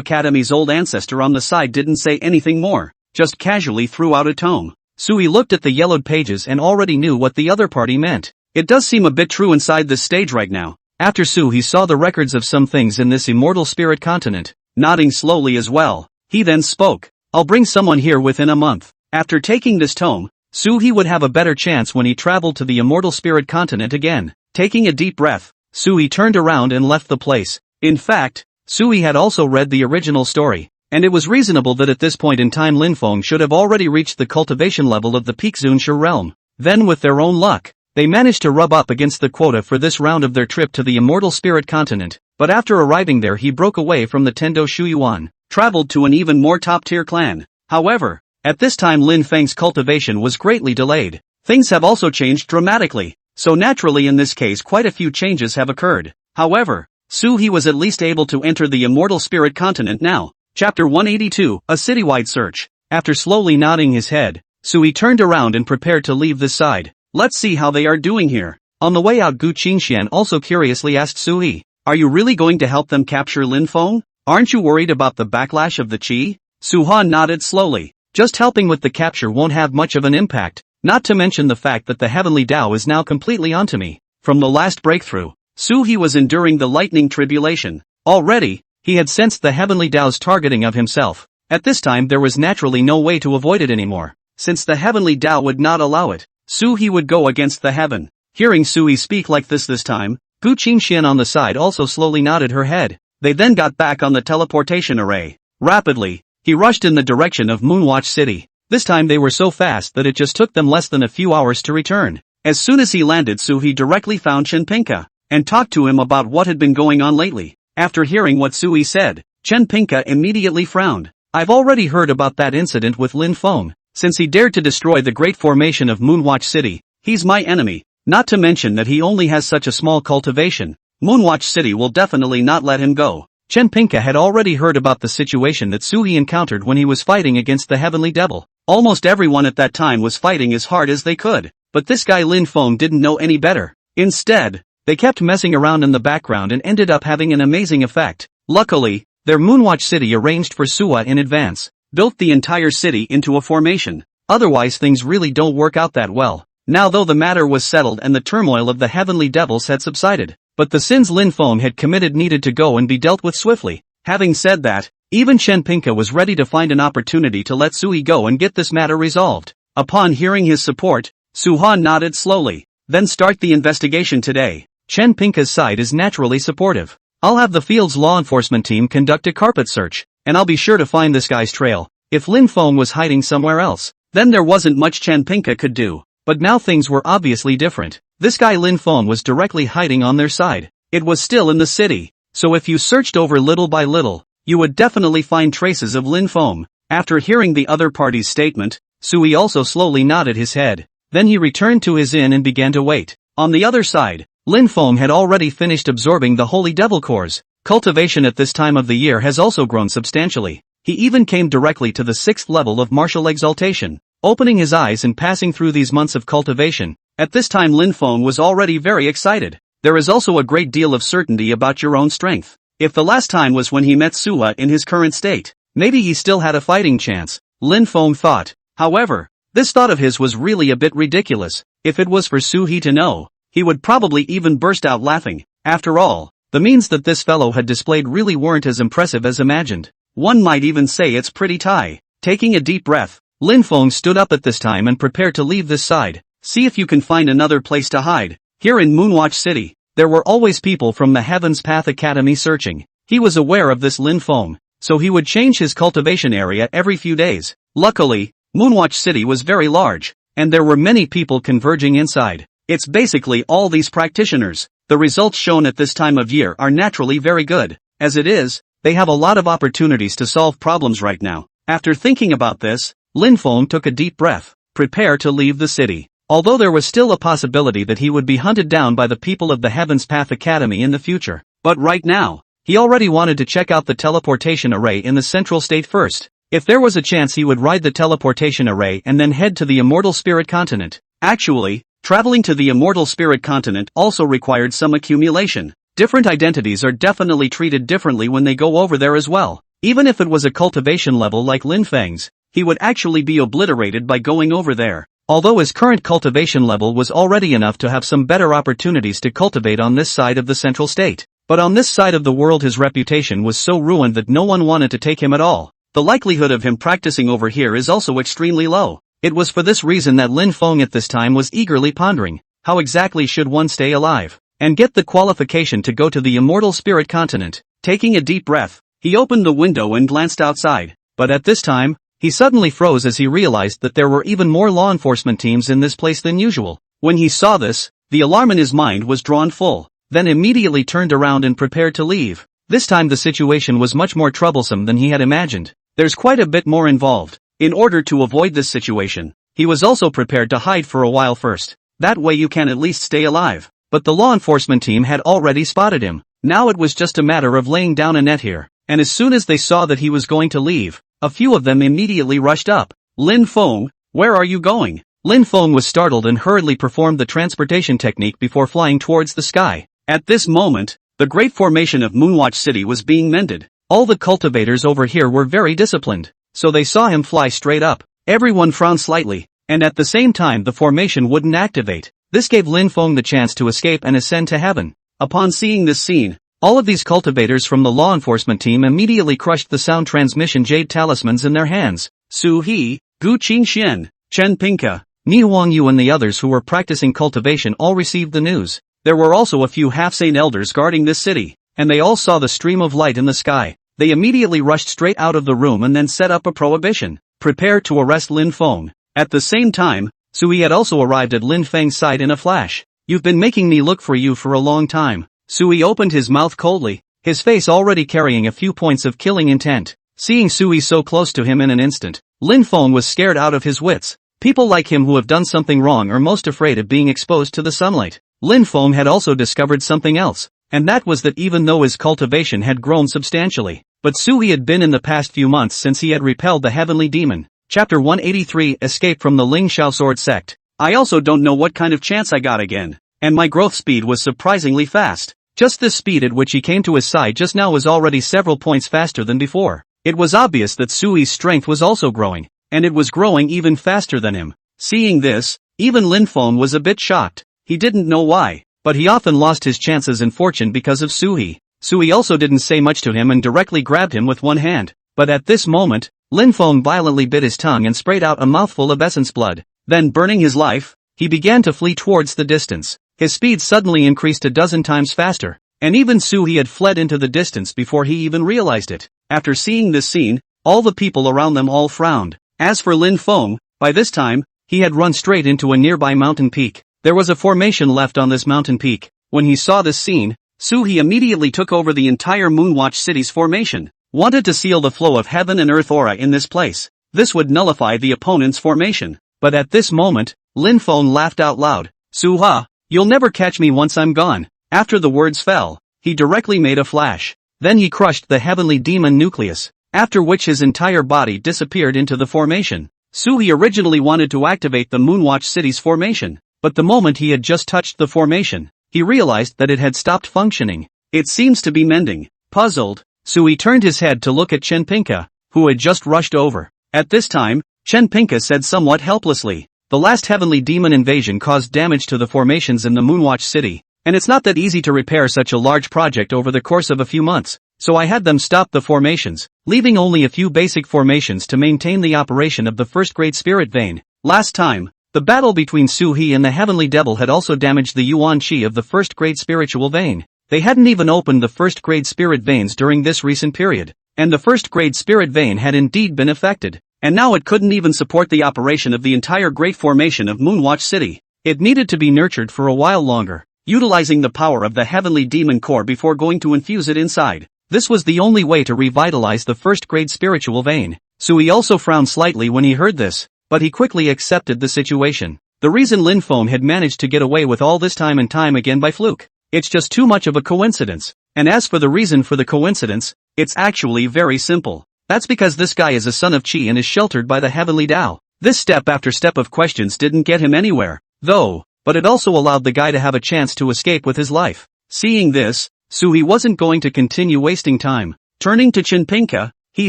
Academy's old ancestor on the side didn't say anything more, just casually threw out a tome. Su He looked at the yellowed pages and already knew what the other party meant. It does seem a bit true inside this stage right now. After Su He saw the records of some things in this immortal spirit continent, nodding slowly as well, he then spoke. I'll bring someone here within a month. After taking this tome, Su He would have a better chance when he traveled to the immortal spirit continent again. Taking a deep breath, Su He turned around and left the place. In fact, Su He had also read the original story, and it was reasonable that at this point in time Lin Feng should have already reached the cultivation level of the peak Zunsha realm. Then with their own luck, they managed to rub up against the quota for this round of their trip to the immortal spirit continent, but after arriving there he broke away from the Tendo Shuyuan, traveled to an even more top-tier clan. However, at this time Lin Feng's cultivation was greatly delayed. Things have also changed dramatically, so naturally in this case quite a few changes have occurred. However, Su He was at least able to enter the immortal spirit continent now. Chapter 182, A Citywide Search. After slowly nodding his head, Su He turned around and prepared to leave this side. Let's see how they are doing here. On the way out Gu Qingxian also curiously asked Su He, are you really going to help them capture Lin Feng? Aren't you worried about the backlash of the Qi? Su Han nodded slowly. Just helping with the capture won't have much of an impact, not to mention the fact that the Heavenly Dao is now completely onto me. From the last breakthrough, Su He was enduring the lightning tribulation. Already, he had sensed the Heavenly Dao's targeting of himself. At this time there was naturally no way to avoid it anymore. Since the Heavenly Dao would not allow it, Su He would go against the heaven. Hearing Su He speak like this time, Gu Qingxian on the side also slowly nodded her head. They then got back on the teleportation array. Rapidly, he rushed in the direction of Moonwatch City. This time they were so fast that it just took them less than a few hours to return. As soon as he landed Su He directly found Chenpinka, and talked to him about what had been going on lately. After hearing what Su He said, Chenpinka immediately frowned. I've already heard about that incident with Lin Feng. Since he dared to destroy the great formation of Moonwatch City, he's my enemy. Not to mention that he only has such a small cultivation. Moonwatch City will definitely not let him go. Chenpinka had already heard about the situation that Su He encountered when he was fighting against the Heavenly Devil. Almost everyone at that time was fighting as hard as they could, but this guy Lin Feng didn't know any better. Instead, they kept messing around in the background and ended up having an amazing effect. Luckily, their Moonwatch City arranged for Suwa in advance, built the entire city into a formation. Otherwise things really don't work out that well. Now though the matter was settled and the turmoil of the Heavenly Devils had subsided, but the sins Lin Feng had committed needed to go and be dealt with swiftly. Having said that, even Chen Pinka was ready to find an opportunity to let Sui go and get this matter resolved. Upon hearing his support, Su Han nodded slowly. Then start the investigation today. Chen Pinka's side is naturally supportive. I'll have the field's law enforcement team conduct a carpet search, and I'll be sure to find this guy's trail. If Lin Feng was hiding somewhere else, then there wasn't much Chen Pinka could do. But now things were obviously different. This guy Lin Feng was directly hiding on their side. It was still in the city. So if you searched over little by little, you would definitely find traces of Lin Feng. After hearing the other party's statement, Sui also slowly nodded his head. Then he returned to his inn and began to wait. On the other side, Lin Feng had already finished absorbing the holy devil cores. Cultivation at this time of the year has also grown substantially. He even came directly to the 6th level of martial exaltation. Opening his eyes and passing through these months of cultivation, at this time Lin Feng was already very excited. There is also a great deal of certainty about your own strength. If the last time was when he met Sua in his current state, maybe he still had a fighting chance, Lin Feng thought. However, this thought of his was really a bit ridiculous. If it was for Su He to know, he would probably even burst out laughing. After all, the means that this fellow had displayed really weren't as impressive as imagined. One might even say it's pretty Tai. Taking a deep breath, Lin Feng stood up at this time and prepared to leave this side. See if you can find another place to hide. Here in Moonwatch City, there were always people from the Heaven's Path Academy searching. He was aware of this Lin Feng, so he would change his cultivation area every few days. Luckily, Moonwatch City was very large, and there were many people converging inside. It's basically all these practitioners. The results shown at this time of year are naturally very good. As it is, they have a lot of opportunities to solve problems right now. After thinking about this, Lin Feng took a deep breath. Prepare to leave the city. Although there was still a possibility that he would be hunted down by the people of the Heaven's Path Academy in the future. But right now, he already wanted to check out the teleportation array in the central state first. If there was a chance he would ride the teleportation array and then head to the Immortal Spirit Continent. Actually, traveling to the Immortal Spirit Continent also required some accumulation. Different identities are definitely treated differently when they go over there as well. Even if it was a cultivation level like Lin Feng's, he would actually be obliterated by going over there. Although his current cultivation level was already enough to have some better opportunities to cultivate on this side of the central state. But on this side of the world his reputation was so ruined that no one wanted to take him at all. The likelihood of him practicing over here is also extremely low. It was for this reason that Lin Feng at this time was eagerly pondering, how exactly should one stay alive, and get the qualification to go to the Immortal Spirit Continent. Taking a deep breath, he opened the window and glanced outside, but at this time, he suddenly froze as he realized that there were even more law enforcement teams in this place than usual. When he saw this, the alarm in his mind was drawn full, then immediately turned around and prepared to leave. This time the situation was much more troublesome than he had imagined. There's quite a bit more involved. In order to avoid this situation, he was also prepared to hide for a while first. That way you can at least stay alive. But the law enforcement team had already spotted him. Now it was just a matter of laying down a net here. And as soon as they saw that he was going to leave, a few of them immediately rushed up. Lin Feng, where are you going? Lin Feng was startled and hurriedly performed the transportation technique before flying towards the sky. At this moment, the great formation of Moonwatch City was being mended. All the cultivators over here were very disciplined, so they saw him fly straight up. Everyone frowned slightly, and at the same time the formation wouldn't activate. This gave Lin Feng the chance to escape and ascend to heaven. Upon seeing this scene, all of these cultivators from the law enforcement team immediately crushed the sound transmission jade talismans in their hands. Su He, Gu Qingxian, Chen Pinka, Ni Huangyu and the others who were practicing cultivation all received the news. There were also a few half-sane elders guarding this city, and they all saw the stream of light in the sky. They immediately rushed straight out of the room and then set up a prohibition. Prepare to arrest Lin Feng. At the same time, Sui had also arrived at Lin Feng's side in a flash. You've been making me look for you for a long time. Sui opened his mouth coldly, his face already carrying a few points of killing intent. Seeing Sui so close to him in an instant, Lin Feng was scared out of his wits. People like him who have done something wrong are most afraid of being exposed to the sunlight. Lin Feng had also discovered something else, and that was that even though his cultivation had grown substantially, but Sui had been in the past few months since he had repelled the heavenly demon. Chapter 183 Escape from the Ling Xiao Sword Sect. I also don't know what kind of chance I got again, and my growth speed was surprisingly fast. Just this speed at which he came to his side just now was already several points faster than before. It was obvious that Sui's strength was also growing, and it was growing even faster than him. Seeing this, even Lin Feng was a bit shocked. He didn't know why, but he often lost his chances and fortune because of Suhi. Suhi also didn't say much to him and directly grabbed him with one hand. But at this moment, Lin Feng violently bit his tongue and sprayed out a mouthful of essence blood. Then, burning his life, he began to flee towards the distance. His speed suddenly increased a dozen times faster, and even Suhi had fled into the distance before he even realized it. After seeing this scene, all the people around them all frowned. As for Lin Feng, by this time, he had run straight into a nearby mountain peak. There was a formation left on this mountain peak. When he saw this scene, Suhi immediately took over the entire Moonwatch City's formation, wanted to seal the flow of heaven and earth aura in this place. This would nullify the opponent's formation. But at this moment, Lin Feng laughed out loud. Suha, you'll never catch me once I'm gone. After the words fell, he directly made a flash. Then he crushed the heavenly demon nucleus, after which his entire body disappeared into the formation. Suhi originally wanted to activate the Moonwatch City's formation, but the moment he had just touched the formation, he realized that it had stopped functioning. It seems to be mending. Puzzled, Suhi turned his head to look at Chen Pinka, who had just rushed over. At this time, Chen Pinka said somewhat helplessly, "The last heavenly demon invasion caused damage to the formations in the Moonwatch City, and it's not that easy to repair such a large project over the course of a few months, so I had them stop the formations, leaving only a few basic formations to maintain the operation of the first-grade spirit vein. Last time, the battle between Suhi and the heavenly devil had also damaged the yuan qi of the first-grade spiritual vein. They hadn't even opened the first-grade spirit veins during this recent period, and the first-grade spirit vein had indeed been affected. And now it couldn't even support the operation of the entire great formation of Moonwatch City. It needed to be nurtured for a while longer, utilizing the power of the heavenly demon core before going to infuse it inside. This was the only way to revitalize the first-grade spiritual vein. Suhi also frowned slightly when he heard this, but he quickly accepted the situation. The reason Lin Feng had managed to get away with all this time and time again by fluke. It's just too much of a coincidence. And as for the reason for the coincidence, it's actually very simple. That's because this guy is a son of Qi and is sheltered by the heavenly Dao. This step after step of questions didn't get him anywhere, though, but it also allowed the guy to have a chance to escape with his life. Seeing this, Suhi wasn't going to continue wasting time. Turning to Chen Pinka, he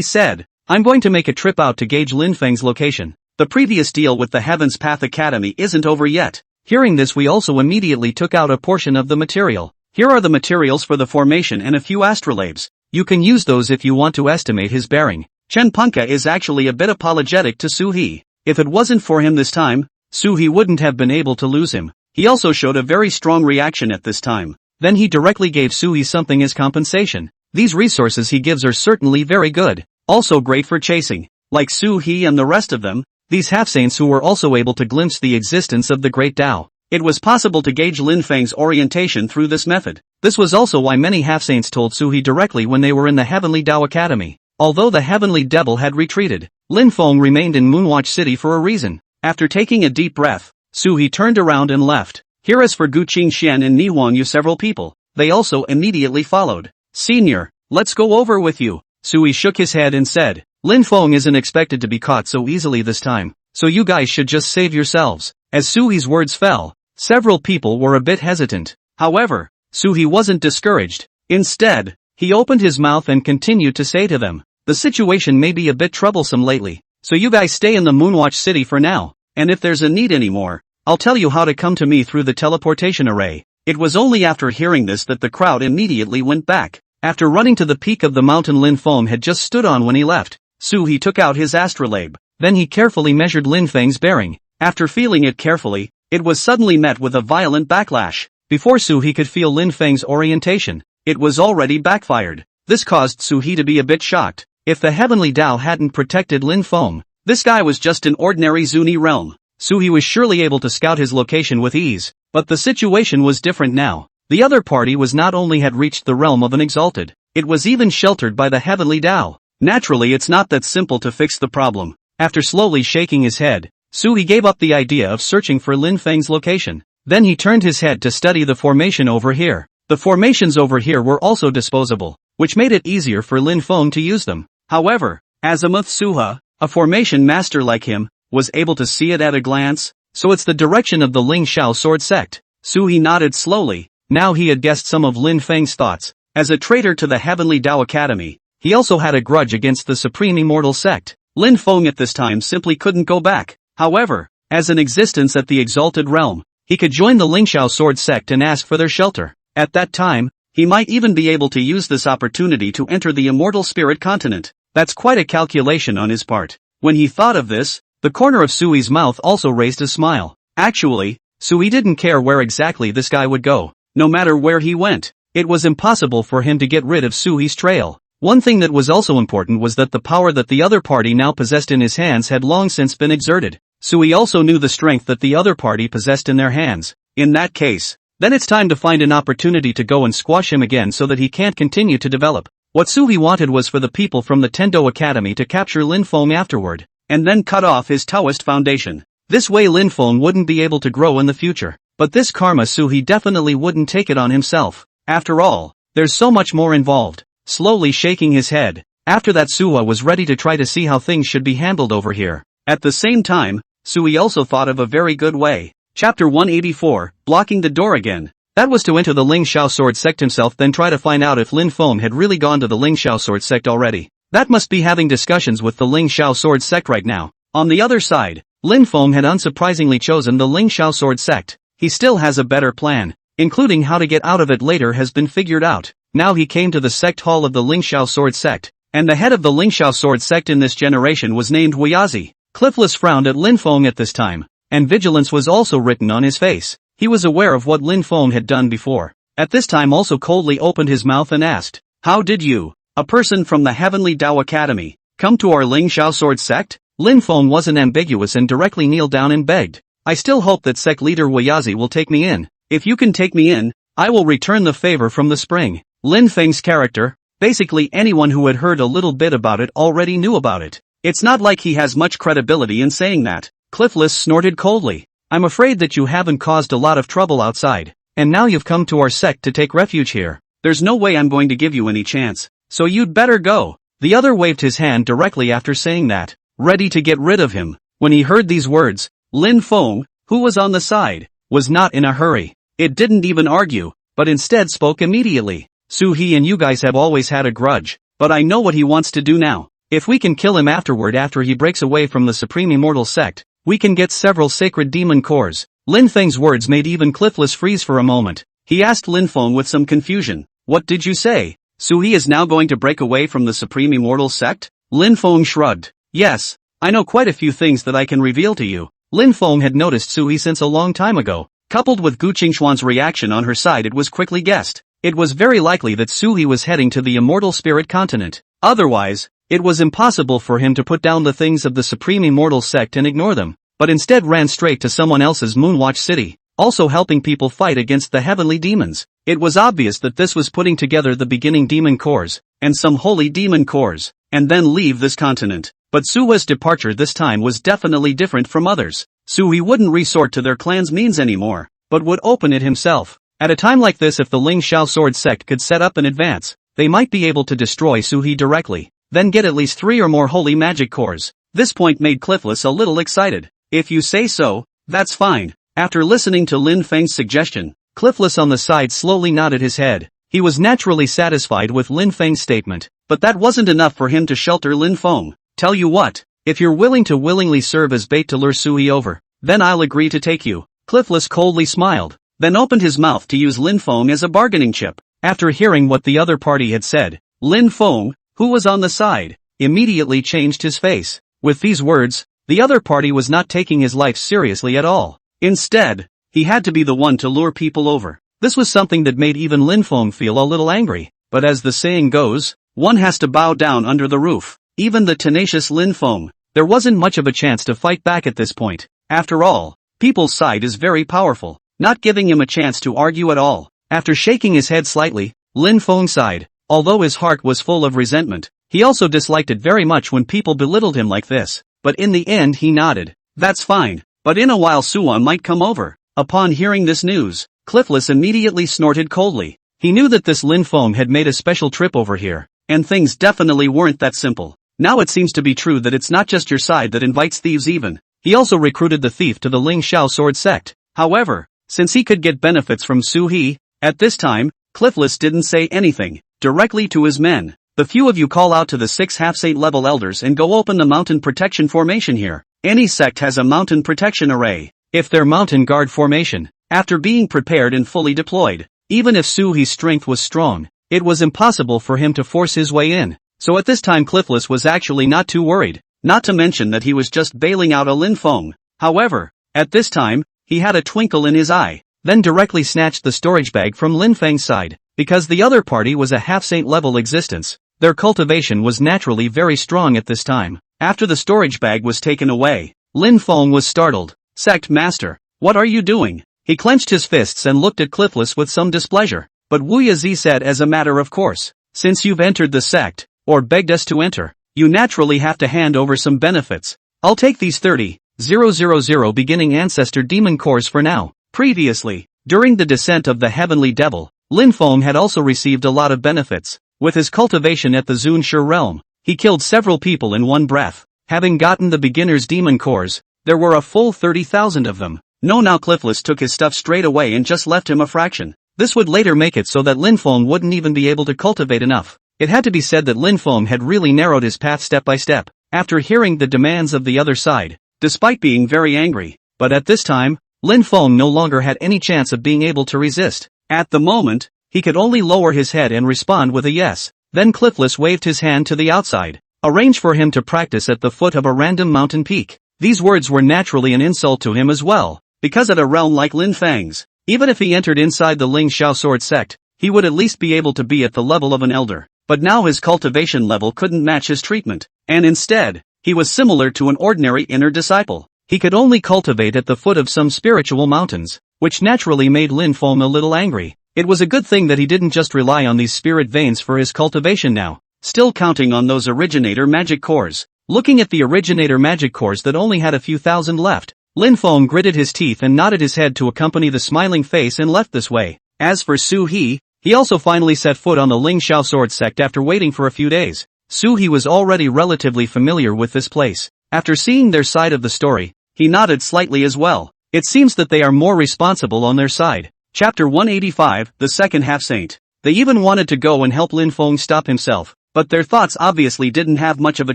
said, "I'm going to make a trip out to gauge Lin Feng's location. The previous deal with the Heaven's Path Academy isn't over yet." Hearing this, we also immediately took out a portion of the material. Here are the materials for the formation and a few astrolabes. You can use those if you want to estimate his bearing. Chen Pinka is actually a bit apologetic to Suhi. If it wasn't for him this time, Suhi wouldn't have been able to lose him. He also showed a very strong reaction at this time. Then he directly gave Suhi something as compensation. These resources he gives are certainly very good, also great for chasing. Like Suhi and the rest of them, these half-saints who were also able to glimpse the existence of the great Dao. It was possible to gauge Lin Feng's orientation through this method. This was also why many half-saints told Suhi directly when they were in the Heavenly Dao Academy. Although the Heavenly Devil had retreated, Lin Feng remained in Moonwatch City for a reason. After taking a deep breath, Suhi turned around and left. Here is for Gu Qingxian and Nihuang Yu several people. They also immediately followed. "Senior, let's go over with you." Suhi shook his head and said, "Lin Feng isn't expected to be caught so easily this time, so you guys should just save yourselves." As Suhi's words fell, several people were a bit hesitant. However, Suhi wasn't discouraged. Instead, he opened his mouth and continued to say to them, "The situation may be a bit troublesome lately, so you guys stay in the Moonwatch City for now, and if there's a need anymore, I'll tell you how to come to me through the teleportation array." It was only after hearing this that the crowd immediately went back. After running to the peak of the mountain Lin Feng had just stood on when he left, Suhi took out his astrolabe. Then he carefully measured Lin Feng's bearing. After feeling it carefully, it was suddenly met with a violent backlash. Before Suhi could feel Lin Feng's orientation, it was already backfired. This caused Suhi to be a bit shocked. If the Heavenly Dao hadn't protected Lin Feng, this guy was just an ordinary Zuni realm. Suhi was surely able to scout his location with ease, but the situation was different now. The other party was not only had reached the realm of an exalted, it was even sheltered by the Heavenly Dao. Naturally, it's not that simple to fix the problem. After slowly shaking his head, Suhi gave up the idea of searching for Lin Feng's location. Then he turned his head to study the formation over here. The formations over here were also disposable, which made it easier for Lin Feng to use them. However, Azimuth Suha, a formation master like him, was able to see it at a glance. So it's the direction of the Ling Shao sword sect. Suhi nodded slowly. Now he had guessed some of Lin Feng's thoughts. As a traitor to the Heavenly Dao Academy, he also had a grudge against the Supreme Immortal Sect. Lin Feng at this time simply couldn't go back. However, as an existence at the Exalted Realm, he could join the Lingxiao Sword Sect and ask for their shelter. At that time, he might even be able to use this opportunity to enter the immortal spirit continent. That's quite a calculation on his part. When he thought of this, the corner of Sui's mouth also raised a smile. Actually, Sui didn't care where exactly this guy would go. No matter where he went, it was impossible for him to get rid of Sui's trail. One thing that was also important was that the power that the other party now possessed in his hands had long since been exerted. Sui also knew the strength that the other party possessed in their hands. In that case, then it's time to find an opportunity to go and squash him again so that he can't continue to develop. What Sui wanted was for the people from the Tendo Academy to capture Lin Feng afterward, and then cut off his Taoist foundation. This way Lin Feng wouldn't be able to grow in the future. But this karma Sui definitely wouldn't take it on himself. After all, there's so much more involved. Slowly shaking his head, after that Suwa was ready to try to see how things should be handled over here. At the same time, Sui also thought of a very good way. Chapter 184, Blocking the Door Again. That was to enter the Lingxiao Sword Sect himself, then try to find out if Lin Feng had really gone to the Lingxiao Sword Sect already. That must be having discussions with the Lingxiao Sword Sect right now. On the other side, Lin Feng had unsurprisingly chosen the Lingxiao Sword Sect. He still has a better plan, including how to get out of it later has been figured out. Now he came to the sect hall of the Lingxiao Sword Sect, and the head of the Lingxiao Sword Sect in this generation was named Huiyazi. Cliffless frowned at Lin Feng at this time, and vigilance was also written on his face. He was aware of what Lin Feng had done before. At this time also coldly opened his mouth and asked, "How did you, a person from the Heavenly Dao Academy, come to our Lingxiao Sword Sect?" Lin Feng wasn't ambiguous and directly kneeled down and begged, "I still hope that sect leader Huiyazi will take me in. If you can take me in, I will return the favor from the spring." Lin Feng's character, basically anyone who had heard a little bit about it already knew about it. It's not like he has much credibility in saying that. Cliffless snorted coldly. "I'm afraid that you haven't caused a lot of trouble outside, and now you've come to our sect to take refuge here. There's no way I'm going to give you any chance, so you'd better go." The other waved his hand directly after saying that, ready to get rid of him. When he heard these words, Lin Feng, who was on the side, was not in a hurry. It didn't even argue, but instead spoke immediately. "He and you guys have always had a grudge, but I know what he wants to do now. If we can kill him afterward after he breaks away from the Supreme Immortal Sect, we can get several sacred demon cores." Lin Feng's words made even Cliffless freeze for a moment. He asked Lin Feng with some confusion, "What did you say? He is now going to break away from the Supreme Immortal Sect?" Lin Feng shrugged. "Yes, I know quite a few things that I can reveal to you." Lin Feng had noticed Sui since a long time ago. Coupled with Gu Qingxuan's reaction on her side, it was quickly guessed. It was very likely that Sui was heading to the Immortal Spirit Continent. Otherwise, it was impossible for him to put down the things of the Supreme Immortal Sect and ignore them, but instead ran straight to someone else's Moonwatch City, also helping people fight against the heavenly demons. It was obvious that this was putting together the beginning demon cores, and some holy demon cores, and then leave this continent. But Sui's departure this time was definitely different from others. Sui wouldn't resort to their clan's means anymore, but would open it himself. At a time like this, if the Lingxiao Sword Sect could set up in advance, they might be able to destroy Sui directly, then get at least 3 or more holy magic cores. This point made Cliffless a little excited. "If you say so, that's fine." After listening to Lin Feng's suggestion, Cliffless on the side slowly nodded his head. He was naturally satisfied with Lin Feng's statement, but that wasn't enough for him to shelter Lin Feng. "Tell you what, if you're willing to willingly serve as bait to lure Sui over, then I'll agree to take you." Cliffless coldly smiled, then opened his mouth to use Lin Feng as a bargaining chip. After hearing what the other party had said, Lin Feng, who was on the side, immediately changed his face. With these words, the other party was not taking his life seriously at all. Instead, he had to be the one to lure people over. This was something that made even Lin Feng feel a little angry, but as the saying goes, one has to bow down under the roof. Even the tenacious Lin Feng, there wasn't much of a chance to fight back at this point. After all, people's side is very powerful, not giving him a chance to argue at all. After shaking his head slightly, Lin Feng sighed. Although his heart was full of resentment, he also disliked it very much when people belittled him like this. But in the end he nodded. "That's fine, but in a while Suwa might come over." Upon hearing this news, Cliffless immediately snorted coldly. He knew that this Lin Feng had made a special trip over here, and things definitely weren't that simple. Now it seems to be true that it's not just your side that invites thieves even. He also recruited the thief to the Lingxiao Sword Sect. However, since he could get benefits from Sui, at this time, Cliffless didn't say anything. Directly to his men, "The few of you call out to the 6 half-saint level elders and go open the mountain protection formation here. Any sect has a mountain protection array. If their mountain guard formation, after being prepared and fully deployed. Even if Su-hee's strength was strong, it was impossible for him to force his way in. So at this time Cliffless was actually not too worried, not to mention that he was just bailing out a Lin Feng. However, at this time, he had a twinkle in his eye, then directly snatched the storage bag from Lin Feng's side. Because the other party was a half-saint level existence, their cultivation was naturally very strong at this time. After the storage bag was taken away, Lin Feng was startled. Sect Master, what are you doing? He clenched his fists and looked at Cliffless with some displeasure. But Wu Yazi said as a matter of course, since you've entered the sect, or begged us to enter, you naturally have to hand over some benefits. I'll take these 30,000 beginning ancestor demon cores for now. Previously, during the descent of the Heavenly Devil, Lin Feng had also received a lot of benefits. With his cultivation at the Zun Shi realm, he killed several people in one breath. Having gotten the beginner's demon cores, there were a full 30,000 of them. No, now Cliffless took his stuff straight away and just left him a fraction. This would later make it so that Lin Feng wouldn't even be able to cultivate enough. It had to be said that Lin Feng had really narrowed his path step by step, after hearing the demands of the other side, despite being very angry. But at this time, Lin Feng no longer had any chance of being able to resist. At the moment, he could only lower his head and respond with a yes. Then Cliffless waved his hand to the outside. Arrange for him to practice at the foot of a random mountain peak. These words were naturally an insult to him as well, because at a realm like Lin Feng's, even if he entered inside the Ling Xiao Sword Sect, he would at least be able to be at the level of an elder. But now his cultivation level couldn't match his treatment, and instead, he was similar to an ordinary inner disciple. He could only cultivate at the foot of some spiritual mountains, which naturally made Lin Feng a little angry. It was a good thing that he didn't just rely on these spirit veins for his cultivation now, still counting on those originator magic cores. Looking at the originator magic cores that only had a few thousand left, Lin Feng gritted his teeth and nodded his head to accompany the smiling face and left this way. As for Su-hee, he also finally set foot on the Ling Xiao Sword Sect after waiting for a few days. Su-hee was already relatively familiar with this place. After seeing their side of the story, he nodded slightly as well. It seems that they are more responsible on their side. Chapter 185, The Second Half-Saint. They even wanted to go and help Lin Feng stop himself, but their thoughts obviously didn't have much of a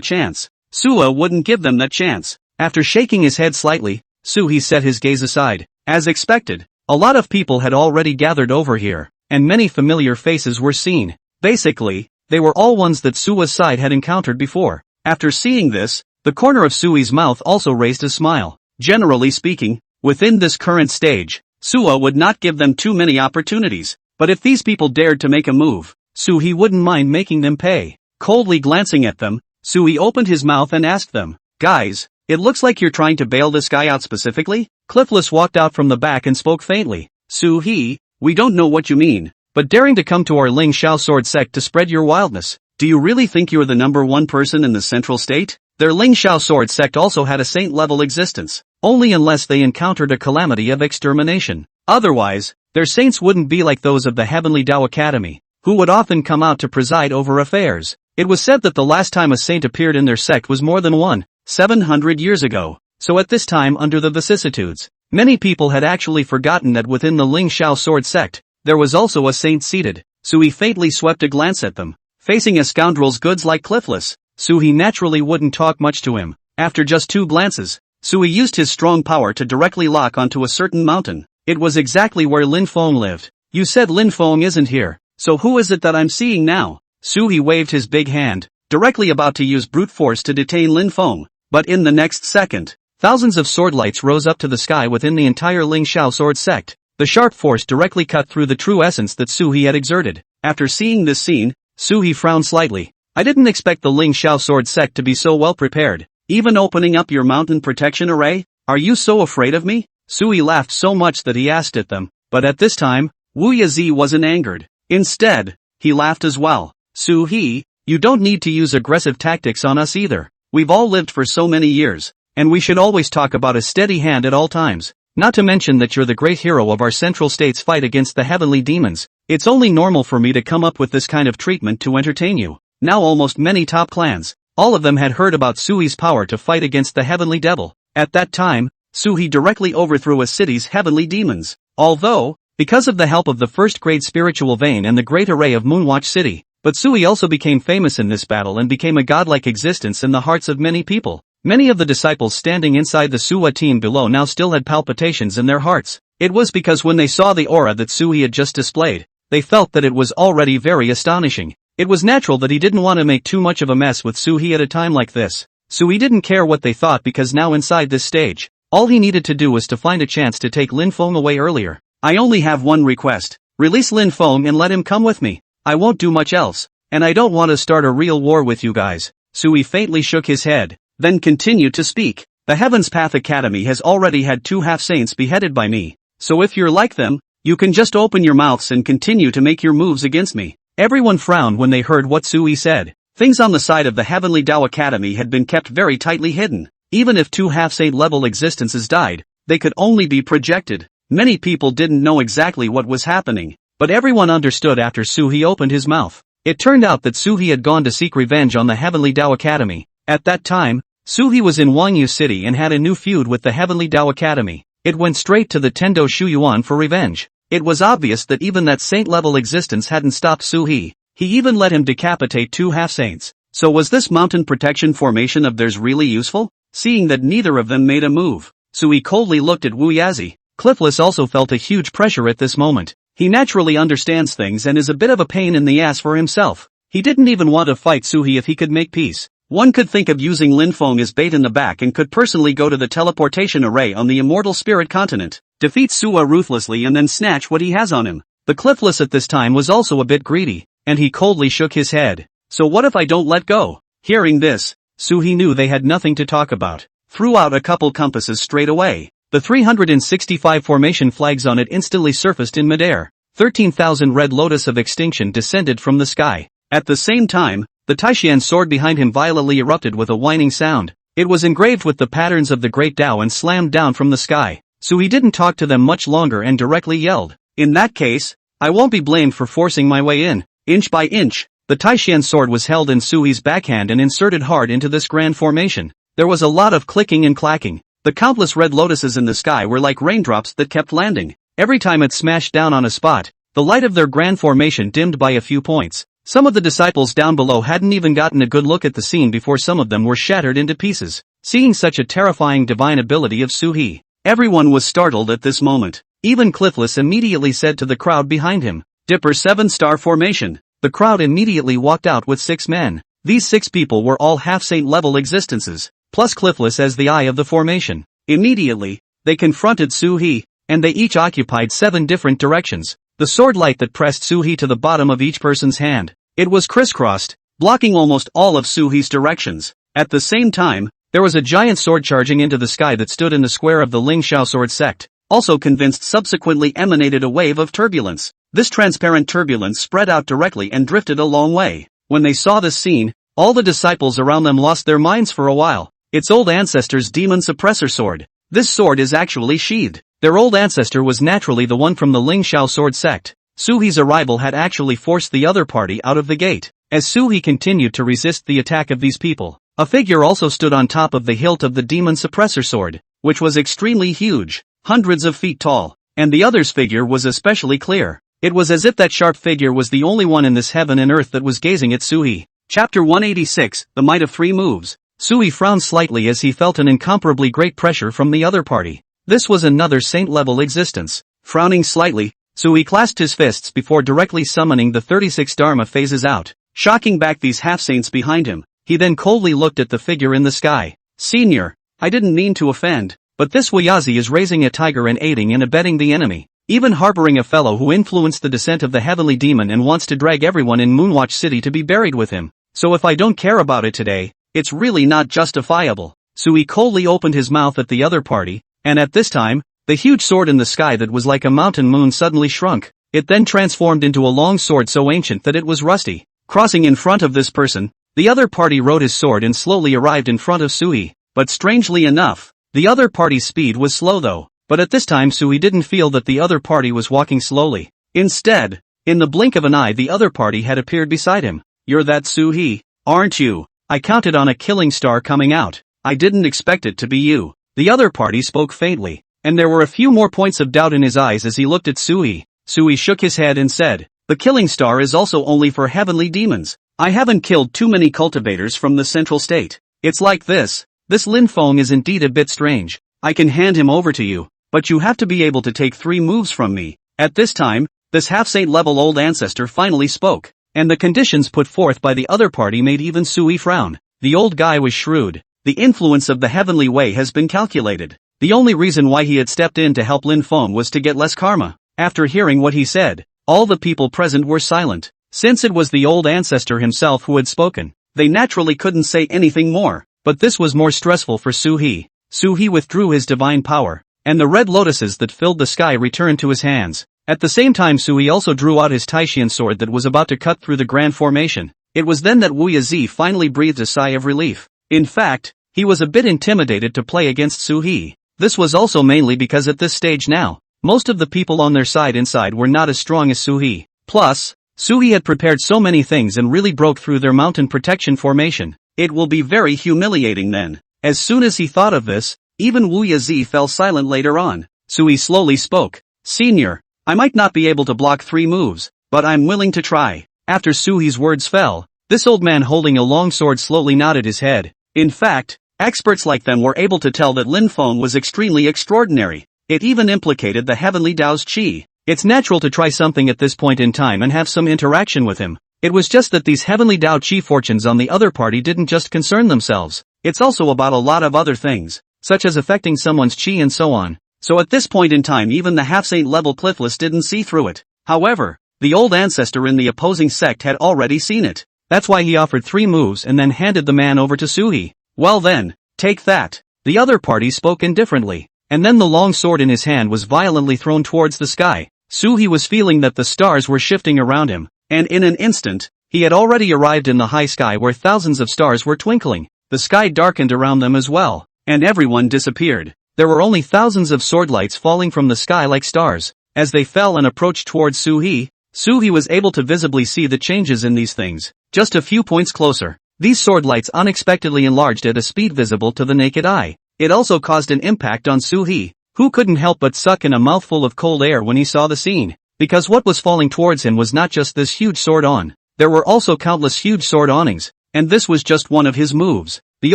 chance. Sua wouldn't give them that chance. After shaking his head slightly, Su-hee set his gaze aside. As expected, a lot of people had already gathered over here, and many familiar faces were seen. Basically, they were all ones that Sua's side had encountered before. After seeing this, the corner of Sui's mouth also raised a smile. Generally speaking, within this current stage, Sua would not give them too many opportunities, but if these people dared to make a move, Su-hee wouldn't mind making them pay. Coldly glancing at them, Su-hee opened his mouth and asked them, "Guys, it looks like you're trying to bail this guy out specifically?" Cliffless walked out from the back and spoke faintly. "Su-hee, we don't know what you mean, but daring to come to our Ling Xiao Sword Sect to spread your wildness, do you really think you're the number one person in the central state?" Their Ling Xiao Sword Sect also had a saint-level existence, only unless they encountered a calamity of extermination. Otherwise, their saints wouldn't be like those of the Heavenly Dao Academy, who would often come out to preside over affairs. It was said that the last time a saint appeared in their sect was more than 700 years ago, so at this time under the vicissitudes, many people had actually forgotten that within the Ling Xiao Sword Sect, there was also a saint seated. Su-hee faintly swept a glance at them. Facing a scoundrel's goods like Cliffless, Su-hee naturally wouldn't talk much to him. After just 2 glances, Su-hee used his strong power to directly lock onto a certain mountain. It was exactly where Lin Feng lived. "You said Lin Feng isn't here, so who is it that I'm seeing now?" Su-hee waved his big hand, directly about to use brute force to detain Lin Feng, but in the next second, thousands of sword lights rose up to the sky within the entire Ling Xiao Sword Sect. The sharp force directly cut through the true essence that Su-hee had exerted. After seeing this scene, Su-hee frowned slightly. "I didn't expect the Ling Xiao Sword Sect to be so well prepared. Even opening up your mountain protection array? Are you so afraid of me?" Su-hee laughed so much that he asked at them, but at this time, Wu Yazi wasn't angered. Instead, he laughed as well. "Su-hee, you don't need to use aggressive tactics on us either. We've all lived for so many years, and we should always talk about a steady hand at all times. Not to mention that you're the great hero of our central state's fight against the heavenly demons. It's only normal for me to come up with this kind of treatment to entertain you." Now almost many top clans, all of them had heard about Su-hee's power to fight against the heavenly devil. At that time, Su-hee directly overthrew a city's heavenly demons. Although, because of the help of the first-grade spiritual vein and the great array of Moonwatch City, but Su-hee also became famous in this battle and became a godlike existence in the hearts of many people. Many of the disciples standing inside the Suwa team below now still had palpitations in their hearts. It was because when they saw the aura that Sui had just displayed, they felt that it was already very astonishing. It was natural that he didn't want to make too much of a mess with Sui at a time like this. Sui didn't care what they thought because now inside this stage, all he needed to do was to find a chance to take Lin Feng away earlier. I only have one request. Release Lin Feng and let him come with me. I won't do much else. And I don't want to start a real war with you guys. Sui faintly shook his head, then continued to speak. The Heaven's Path Academy has already had 2 half-saints beheaded by me. So if you're like them, you can just open your mouths and continue to make your moves against me. Everyone frowned when they heard what Sui said. Things on the side of the Heavenly Dao Academy had been kept very tightly hidden. Even if 2 half-saint level existences died, they could only be projected. Many people didn't know exactly what was happening, but everyone understood after Sui opened his mouth. It turned out that Sui had gone to seek revenge on the Heavenly Dao Academy. At that time, Sui was in Wangyu City and had a new feud with the Heavenly Dao Academy. It went straight to the Tendo Shu Yuan for revenge. It was obvious that even that saint-level existence hadn't stopped Sui. He even let him decapitate 2 half-saints. So was this mountain protection formation of theirs really useful? Seeing that neither of them made a move, Sui coldly looked at Wu Yazi. Cliffless also felt a huge pressure at this moment. He naturally understands things and is a bit of a pain in the ass for himself. He didn't even want to fight Sui if he could make peace. One could think of using Lin Feng as bait in the back and could personally go to the teleportation array on the Immortal Spirit Continent, defeat Sua ruthlessly and then snatch what he has on him. The Cliffless at this time was also a bit greedy, and he coldly shook his head. So what if I don't let go? Hearing this, Sui knew they had nothing to talk about. Threw out a couple compasses straight away. The 365 formation flags on it instantly surfaced in midair. 13,000 red lotus of extinction descended from the sky. At the same time, the Taishian sword behind him violently erupted with a whining sound. It was engraved with the patterns of the Great Tao and slammed down from the sky. Sui didn't talk to them much longer and directly yelled, "In that case, I won't be blamed for forcing my way in." Inch by inch, the Taishian sword was held in Sui's backhand and inserted hard into this grand formation. There was a lot of clicking and clacking. The countless red lotuses in the sky were like raindrops that kept landing. Every time it smashed down on a spot, the light of their grand formation dimmed by a few points. Some of the disciples down below hadn't even gotten a good look at the scene before some of them were shattered into pieces. Seeing such a terrifying divine ability of Sui, everyone was startled at this moment. Even Cliffless immediately said to the crowd behind him, "Dipper 7-star formation." The crowd immediately walked out with 6 men. These 6 people were all half-saint level existences, plus Cliffless as the eye of the formation. Immediately, they confronted Sui, and they each occupied 7 different directions. The sword light that pressed Sui to the bottom of each person's hand. It was crisscrossed, blocking almost all of Sui's directions. At the same time, there was a giant sword charging into the sky that stood in the square of the Ling Shao sword sect. Also convinced subsequently emanated a wave of turbulence. This transparent turbulence spread out directly and drifted a long way. When they saw this scene, all the disciples around them lost their minds for a while. Its old ancestor's demon suppressor sword. This sword is actually sheathed. Their old ancestor was naturally the one from the Ling Shao sword sect. Sui's arrival had actually forced the other party out of the gate. As Sui continued to resist the attack of these people, a figure also stood on top of the hilt of the demon suppressor sword, which was extremely huge, hundreds of feet tall, and the other's figure was especially clear. It was as if that sharp figure was the only one in this heaven and earth that was gazing at Sui. Chapter 186, The Might of 3 Moves. Sui frowned slightly as he felt an incomparably great pressure from the other party. This was another saint-level existence. Frowning slightly, Sui clasped his fists before directly summoning the 36 Dharma phases out, shocking back these half-saints behind him. He then coldly looked at the figure in the sky. "Senior, I didn't mean to offend, but this Wayazi is raising a tiger and aiding and abetting the enemy, even harboring a fellow who influenced the descent of the heavenly demon and wants to drag everyone in Moonwatch City to be buried with him. So if I don't care about it today, it's really not justifiable." Sui coldly opened his mouth at the other party, and at this time, the huge sword in the sky that was like a mountain moon suddenly shrunk. It then transformed into a long sword so ancient that it was rusty. Crossing in front of this person, the other party rode his sword and slowly arrived in front of Sui. But strangely enough, the other party's speed was slow though. But at this time Sui didn't feel that the other party was walking slowly. Instead, in the blink of an eye the other party had appeared beside him. "You're that Sui, aren't you? I counted on a killing star coming out. I didn't expect it to be you." The other party spoke faintly, and there were a few more points of doubt in his eyes as he looked at Sui. Sui shook his head and said, "The killing star is also only for heavenly demons. I haven't killed too many cultivators from the central state. It's like this Lin Feng is indeed a bit strange. I can hand him over to you." but you have to be able to take 3 moves from me. At this time, this half-saint level old ancestor finally spoke, and the conditions put forth by the other party made even Sui frown. The old guy was shrewd. The influence of the heavenly way has been calculated. The only reason why he had stepped in to help Lin Feng was to get less karma. After hearing what he said, all the people present were silent. Since it was the old ancestor himself who had spoken, they naturally couldn't say anything more. But this was more stressful for Su-hee. Su-hee withdrew his divine power, and the red lotuses that filled the sky returned to his hands. At the same time Su-hee also drew out his Taishian sword that was about to cut through the grand formation. It was then that Wu Yazi finally breathed a sigh of relief. In fact, he was a bit intimidated to play against Su-hee. This was also mainly because at this stage now, most of the people on their side inside were not as strong as Su-hee. Plus, Su-hee had prepared so many things and really broke through their mountain protection formation. It will be very humiliating then. As soon as he thought of this, even Wu Yazi fell silent later on. Su-hee slowly spoke. Senior, I might not be able to block 3 moves, but I'm willing to try. After Su-hee's words fell, this old man holding a long sword slowly nodded his head. In fact, experts like them were able to tell that Lin Feng was extremely extraordinary. It even implicated the heavenly Dao's qi. It's natural to try something at this point in time and have some interaction with him. It was just that these heavenly Dao qi fortunes on the other party didn't just concern themselves. It's also about a lot of other things, such as affecting someone's qi and so on. So at this point in time even the half-saint level Cliffless didn't see through it. However, the old ancestor in the opposing sect had already seen it. That's why he offered 3 moves and then handed the man over to Su-hee. Well then, take that. The other party spoke indifferently, and then the long sword in his hand was violently thrown towards the sky. Su-hee was feeling that the stars were shifting around him, and in an instant, he had already arrived in the high sky where thousands of stars were twinkling. The sky darkened around them as well, and everyone disappeared. There were only thousands of sword lights falling from the sky like stars. As they fell and approached towards Su-hee, Su-hee was able to visibly see the changes in these things. Just a few points closer, these sword lights unexpectedly enlarged at a speed visible to the naked eye. It also caused an impact on Su-hee, who couldn't help but suck in a mouthful of cold air when he saw the scene. Because what was falling towards him was not just this huge sword on. There were also countless huge sword awnings, and this was just one of his moves. The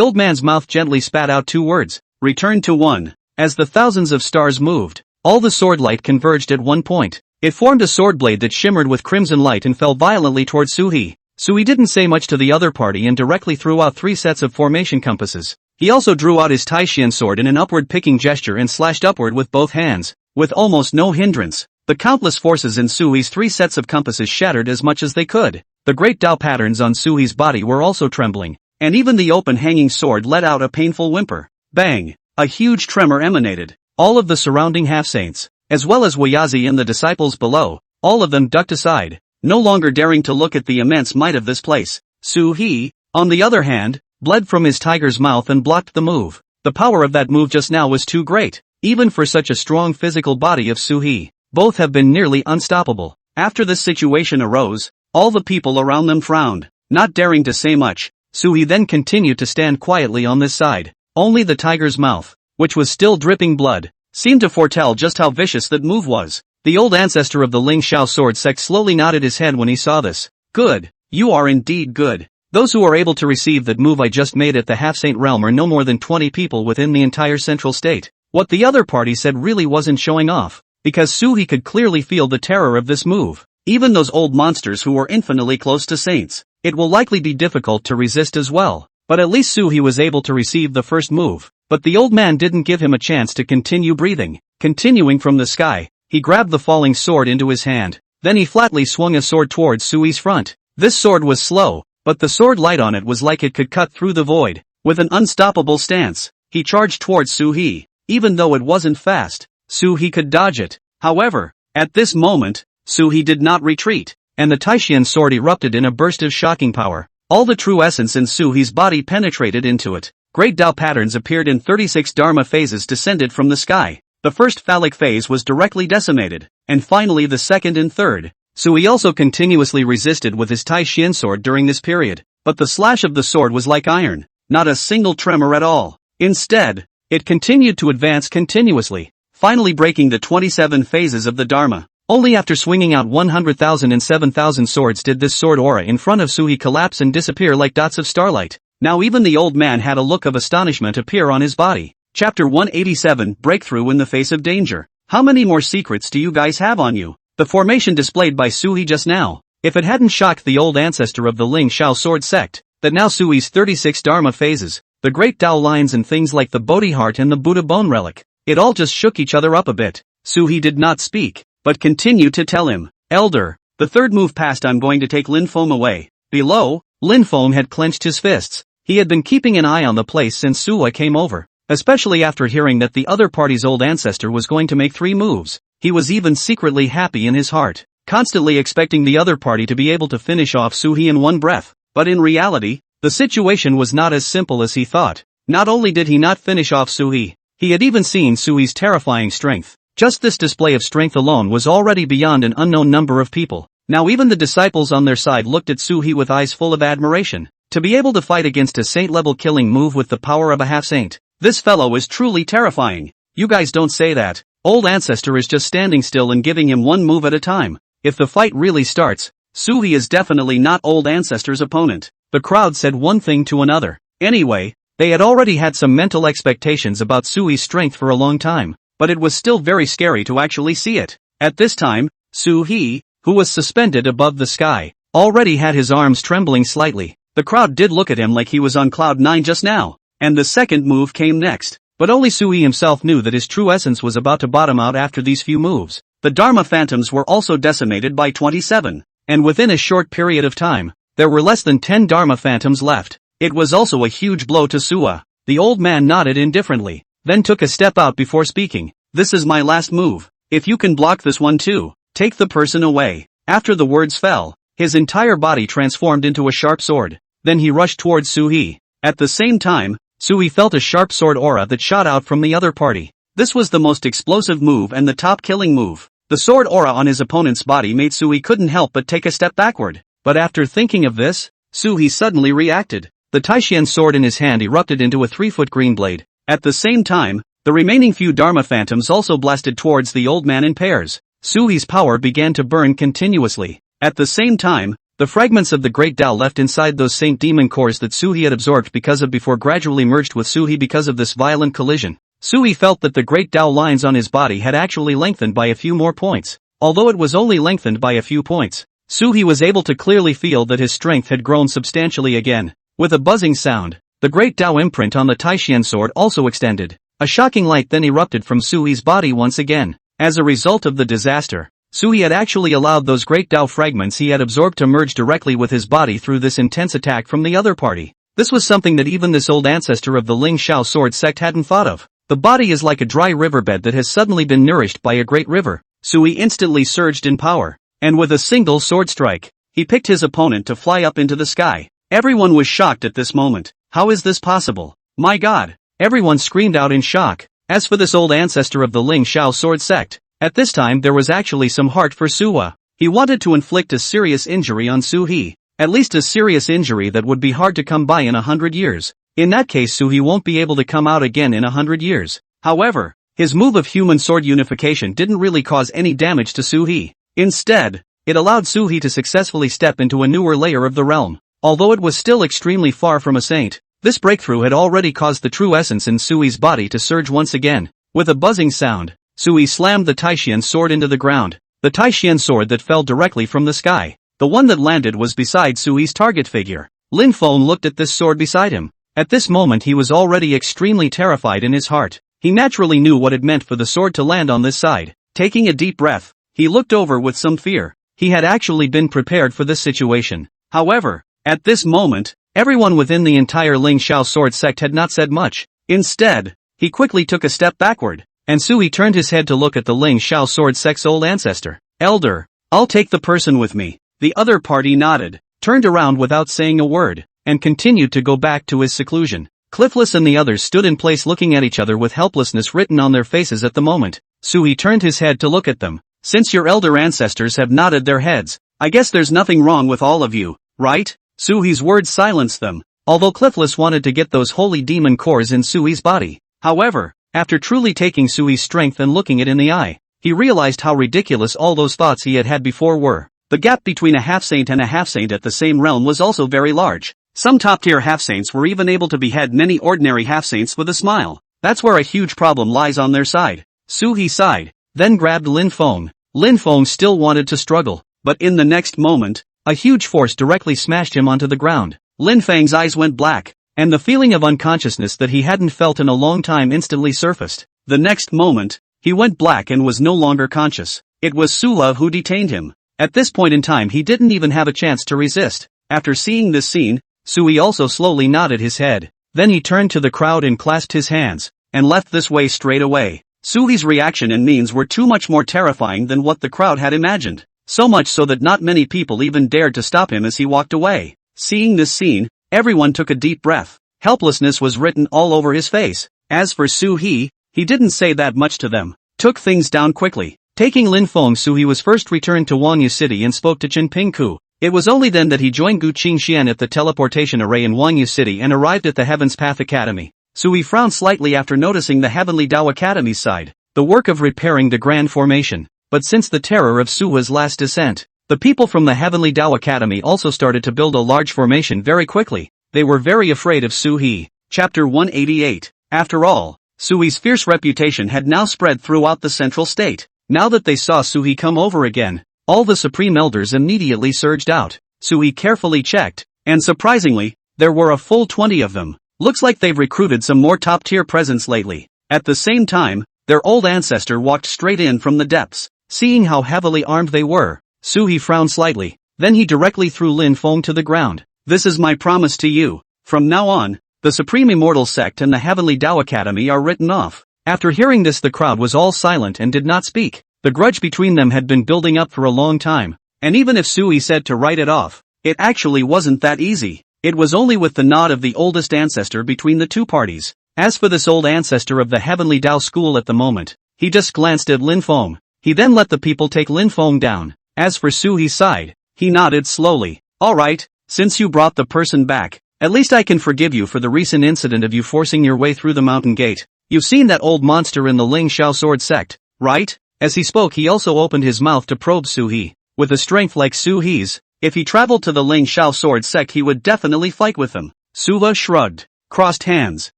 old man's mouth gently spat out 2 words, return to 1. As the thousands of stars moved, all the sword light converged at one point. It formed a sword blade that shimmered with crimson light and fell violently towards Su-hee. Su-hee didn't say much to the other party and directly threw out 3 sets of formation compasses. He also drew out his Taishian sword in an upward picking gesture and slashed upward with both hands, with almost no hindrance. The countless forces in Su-hee's 3 sets of compasses shattered as much as they could. The great Dao patterns on Su-hee's body were also trembling, and even the open hanging sword let out a painful whimper. Bang! A huge tremor emanated. All of the surrounding half-saints, as well as Wayazi and the disciples below, all of them ducked aside, no longer daring to look at the immense might of this place. Su-hee, on the other hand, bled from his tiger's mouth and blocked the move. The power of that move just now was too great, even for such a strong physical body of Su-hee. Both have been nearly unstoppable. After this situation arose, all the people around them frowned, not daring to say much. Su-hee then continued to stand quietly on this side. Only the tiger's mouth, which was still dripping blood, seemed to foretell just how vicious that move was. The old ancestor of the Ling Xiao sword sect slowly nodded his head when he saw this. Good. You are indeed good. Those who are able to receive that move I just made at the half-saint realm are no more than 20 people within the entire central state. What the other party said really wasn't showing off, because Su-hee could clearly feel the terror of this move. Even those old monsters who were infinitely close to saints, it will likely be difficult to resist as well. But at least Su-hee was able to receive the first move. But the old man didn't give him a chance to continue breathing. Continuing from the sky, he grabbed the falling sword into his hand. Then he flatly swung a sword towards Su-hee's front. This sword was slow, but the sword light on it was like it could cut through the void. With an unstoppable stance, he charged towards Su-hee. Even though it wasn't fast, Su-hee could dodge it. However, at this moment, Su-hee did not retreat, and the Taishian sword erupted in a burst of shocking power. All the true essence in Su-hee's body penetrated into it. Great Dao patterns appeared in 36 Dharma phases descended from the sky. The first phallic phase was directly decimated, and finally the second and third. Su-hee also continuously resisted with his Taishian sword during this period, but the slash of the sword was like iron, not a single tremor at all. Instead, it continued to advance continuously, finally breaking the 27 phases of the Dharma. Only after swinging out 100,000 and 7,000 swords did this sword aura in front of Su-hee collapse and disappear like dots of starlight. Now even the old man had a look of astonishment appear on his body. Chapter 187 Breakthrough in the Face of Danger. How many more secrets do you guys have on you? The formation displayed by Sui just now. If it hadn't shocked the old ancestor of the Ling Shao sword sect, that now Sui's 36 Dharma phases, the great Dao lines and things like the Bodhi heart and the Buddha bone relic, it all just shook each other up a bit. Sui did not speak, but continued to tell him, Elder, the third move past I'm going to take Lin Foam away. Below, Lin Foam had clenched his fists. He had been keeping an eye on the place since Sua came over, especially after hearing that the other party's old ancestor was going to make 3 moves. He was even secretly happy in his heart, constantly expecting the other party to be able to finish off Sui in one breath. But in reality, the situation was not as simple as he thought. Not only did he not finish off Sui, he had even seen Sui's terrifying strength. Just this display of strength alone was already beyond an unknown number of people. Now even the disciples on their side looked at Sui with eyes full of admiration. To be able to fight against a saint-level killing move with the power of a half-saint, this fellow is truly terrifying. You guys don't say that. Old ancestor is just standing still and giving him one move at a time. If the fight really starts, Sui is definitely not old ancestor's opponent. The crowd said one thing to another. Anyway, they had already had some mental expectations about Sui's strength for a long time, but it was still very scary to actually see it. At this time, Sui, who was suspended above the sky, already had his arms trembling slightly. The crowd did look at him like he was on cloud 9 just now, and the second move came next. But only Sui himself knew that his true essence was about to bottom out after these few moves. The Dharma phantoms were also decimated by 27, and within a short period of time, there were less than 10 Dharma phantoms left. It was also a huge blow to Sua. The old man nodded indifferently, then took a step out before speaking. This is my last move. If you can block this one too, take the person away. After the words fell, his entire body transformed into a sharp sword. Then he rushed towards Sui. At the same time, Sui felt a sharp sword aura that shot out from the other party. This was the most explosive move and the top killing move. The sword aura on his opponent's body made Sui couldn't help but take a step backward. But after thinking of this, Sui suddenly reacted. The Taishian sword in his hand erupted into a 3-foot green blade. At the same time, the remaining few Dharma phantoms also blasted towards the old man in pairs. Sui's power began to burn continuously. At the same time, the fragments of the great Dao left inside those Saint Demon cores that Sui had absorbed because of before gradually merged with Sui because of this violent collision. Sui felt that the great Dao lines on his body had actually lengthened by a few more points. Although it was only lengthened by a few points, Sui was able to clearly feel that his strength had grown substantially again. With a buzzing sound, the great Dao imprint on the Taishian sword also extended. A shocking light then erupted from Sui's body once again. As a result of the disaster, Sui had actually allowed those great Dao fragments he had absorbed to merge directly with his body through this intense attack from the other party. This was something that even this old ancestor of the Ling Shao sword sect hadn't thought of. The body is like a dry riverbed that has suddenly been nourished by a great river. Sui instantly surged in power, and with a single sword strike, he picked his opponent to fly up into the sky. Everyone was shocked at this moment. How is this possible? My God! Everyone screamed out in shock. As for this old ancestor of the Ling Shao sword sect, at this time there was actually some heart for Sua. He wanted to inflict a serious injury on Sui, at least a serious injury that would be hard to come by in 100 years. In that case Sui won't be able to come out again in 100 years. However, his move of human sword unification didn't really cause any damage to Sui. Instead, it allowed Sui to successfully step into a newer layer of the realm. Although it was still extremely far from a saint, this breakthrough had already caused the true essence in Sui's body to surge once again. With a buzzing sound, Sui slammed the Taishian sword into the ground. The Taishian sword that fell directly from the sky. The one that landed was beside Sui's target figure. Lin Feng looked at this sword beside him. At this moment he was already extremely terrified in his heart. He naturally knew what it meant for the sword to land on this side. Taking a deep breath, he looked over with some fear. He had actually been prepared for this situation. However, at this moment, everyone within the entire Ling Shao sword sect had not said much. Instead, he quickly took a step backward, and Sui turned his head to look at the Ling Shao sword sect's old ancestor. Elder, I'll take the person with me. The other party nodded, turned around without saying a word, and continued to go back to his seclusion. Cliffless and the others stood in place looking at each other with helplessness written on their faces at the moment. Sui turned his head to look at them. Since your elder ancestors have nodded their heads, I guess there's nothing wrong with all of you, right? Sui's words silenced them, although Cliffless wanted to get those holy demon cores in Sui's body. However, after truly taking Sui's strength and looking it in the eye, he realized how ridiculous all those thoughts he had had before were. The gap between a half-saint and a half-saint at the same realm was also very large. Some top-tier half-saints were even able to behead many ordinary half-saints with a smile. That's where a huge problem lies on their side. Su He sighed, then grabbed Lin Feng. Lin Feng still wanted to struggle, but in the next moment, a huge force directly smashed him onto the ground. Lin Feng's eyes went black, and the feeling of unconsciousness that he hadn't felt in a long time instantly surfaced. The next moment, he went black and was no longer conscious. It was Su Love who detained him. At this point in time he didn't even have a chance to resist. After seeing this scene, Sui also slowly nodded his head. Then he turned to the crowd and clasped his hands, and left this way straight away. Sui's reaction and means were too much more terrifying than what the crowd had imagined. So much so that not many people even dared to stop him as he walked away. Seeing this scene, everyone took a deep breath. Helplessness was written all over his face. As for Su He didn't say that much to them. Took things down quickly. Taking Lin Feng, Su was first returned to Wanyu City and spoke to Chen Pingku. It was only then that he joined Gu Qingxian at the teleportation array in Wanyu City and arrived at the Heaven's Path Academy. Sui frowned slightly after noticing the Heavenly Dao Academy's side, the work of repairing the Grand Formation. But since the terror of Su's last descent, the people from the Heavenly Dao Academy also started to build a large formation very quickly. They were very afraid of Su He. Chapter 188. After all, Sui's fierce reputation had now spread throughout the central state. Now that they saw Su He come over again, all the Supreme Elders immediately surged out. Su He carefully checked, and surprisingly, there were a full 20 of them. Looks like they've recruited some more top-tier presence lately. At the same time, their old ancestor walked straight in from the depths. Seeing how heavily armed they were, Su He frowned slightly, then he directly threw Lin Feng to the ground. This is my promise to you. From now on, the Supreme Immortal Sect and the Heavenly Dao Academy are written off. After hearing this, the crowd was all silent and did not speak. The grudge between them had been building up for a long time, and even if Sui said to write it off, it actually wasn't that easy. It was only with the nod of the oldest ancestor between the two parties. As for this old ancestor of the Heavenly Dao School at the moment, he just glanced at Lin Feng. He then let the people take Lin Feng down. As for Sui's side, he nodded slowly. Alright, since you brought the person back, at least I can forgive you for the recent incident of you forcing your way through the mountain gate. You've seen that old monster in the Ling Shao Sword Sect, right? As he spoke, he also opened his mouth to probe Su He. With a strength like Su He's, if he traveled to the Ling Shao Sword Sect he would definitely fight with them. Suva shrugged, crossed hands.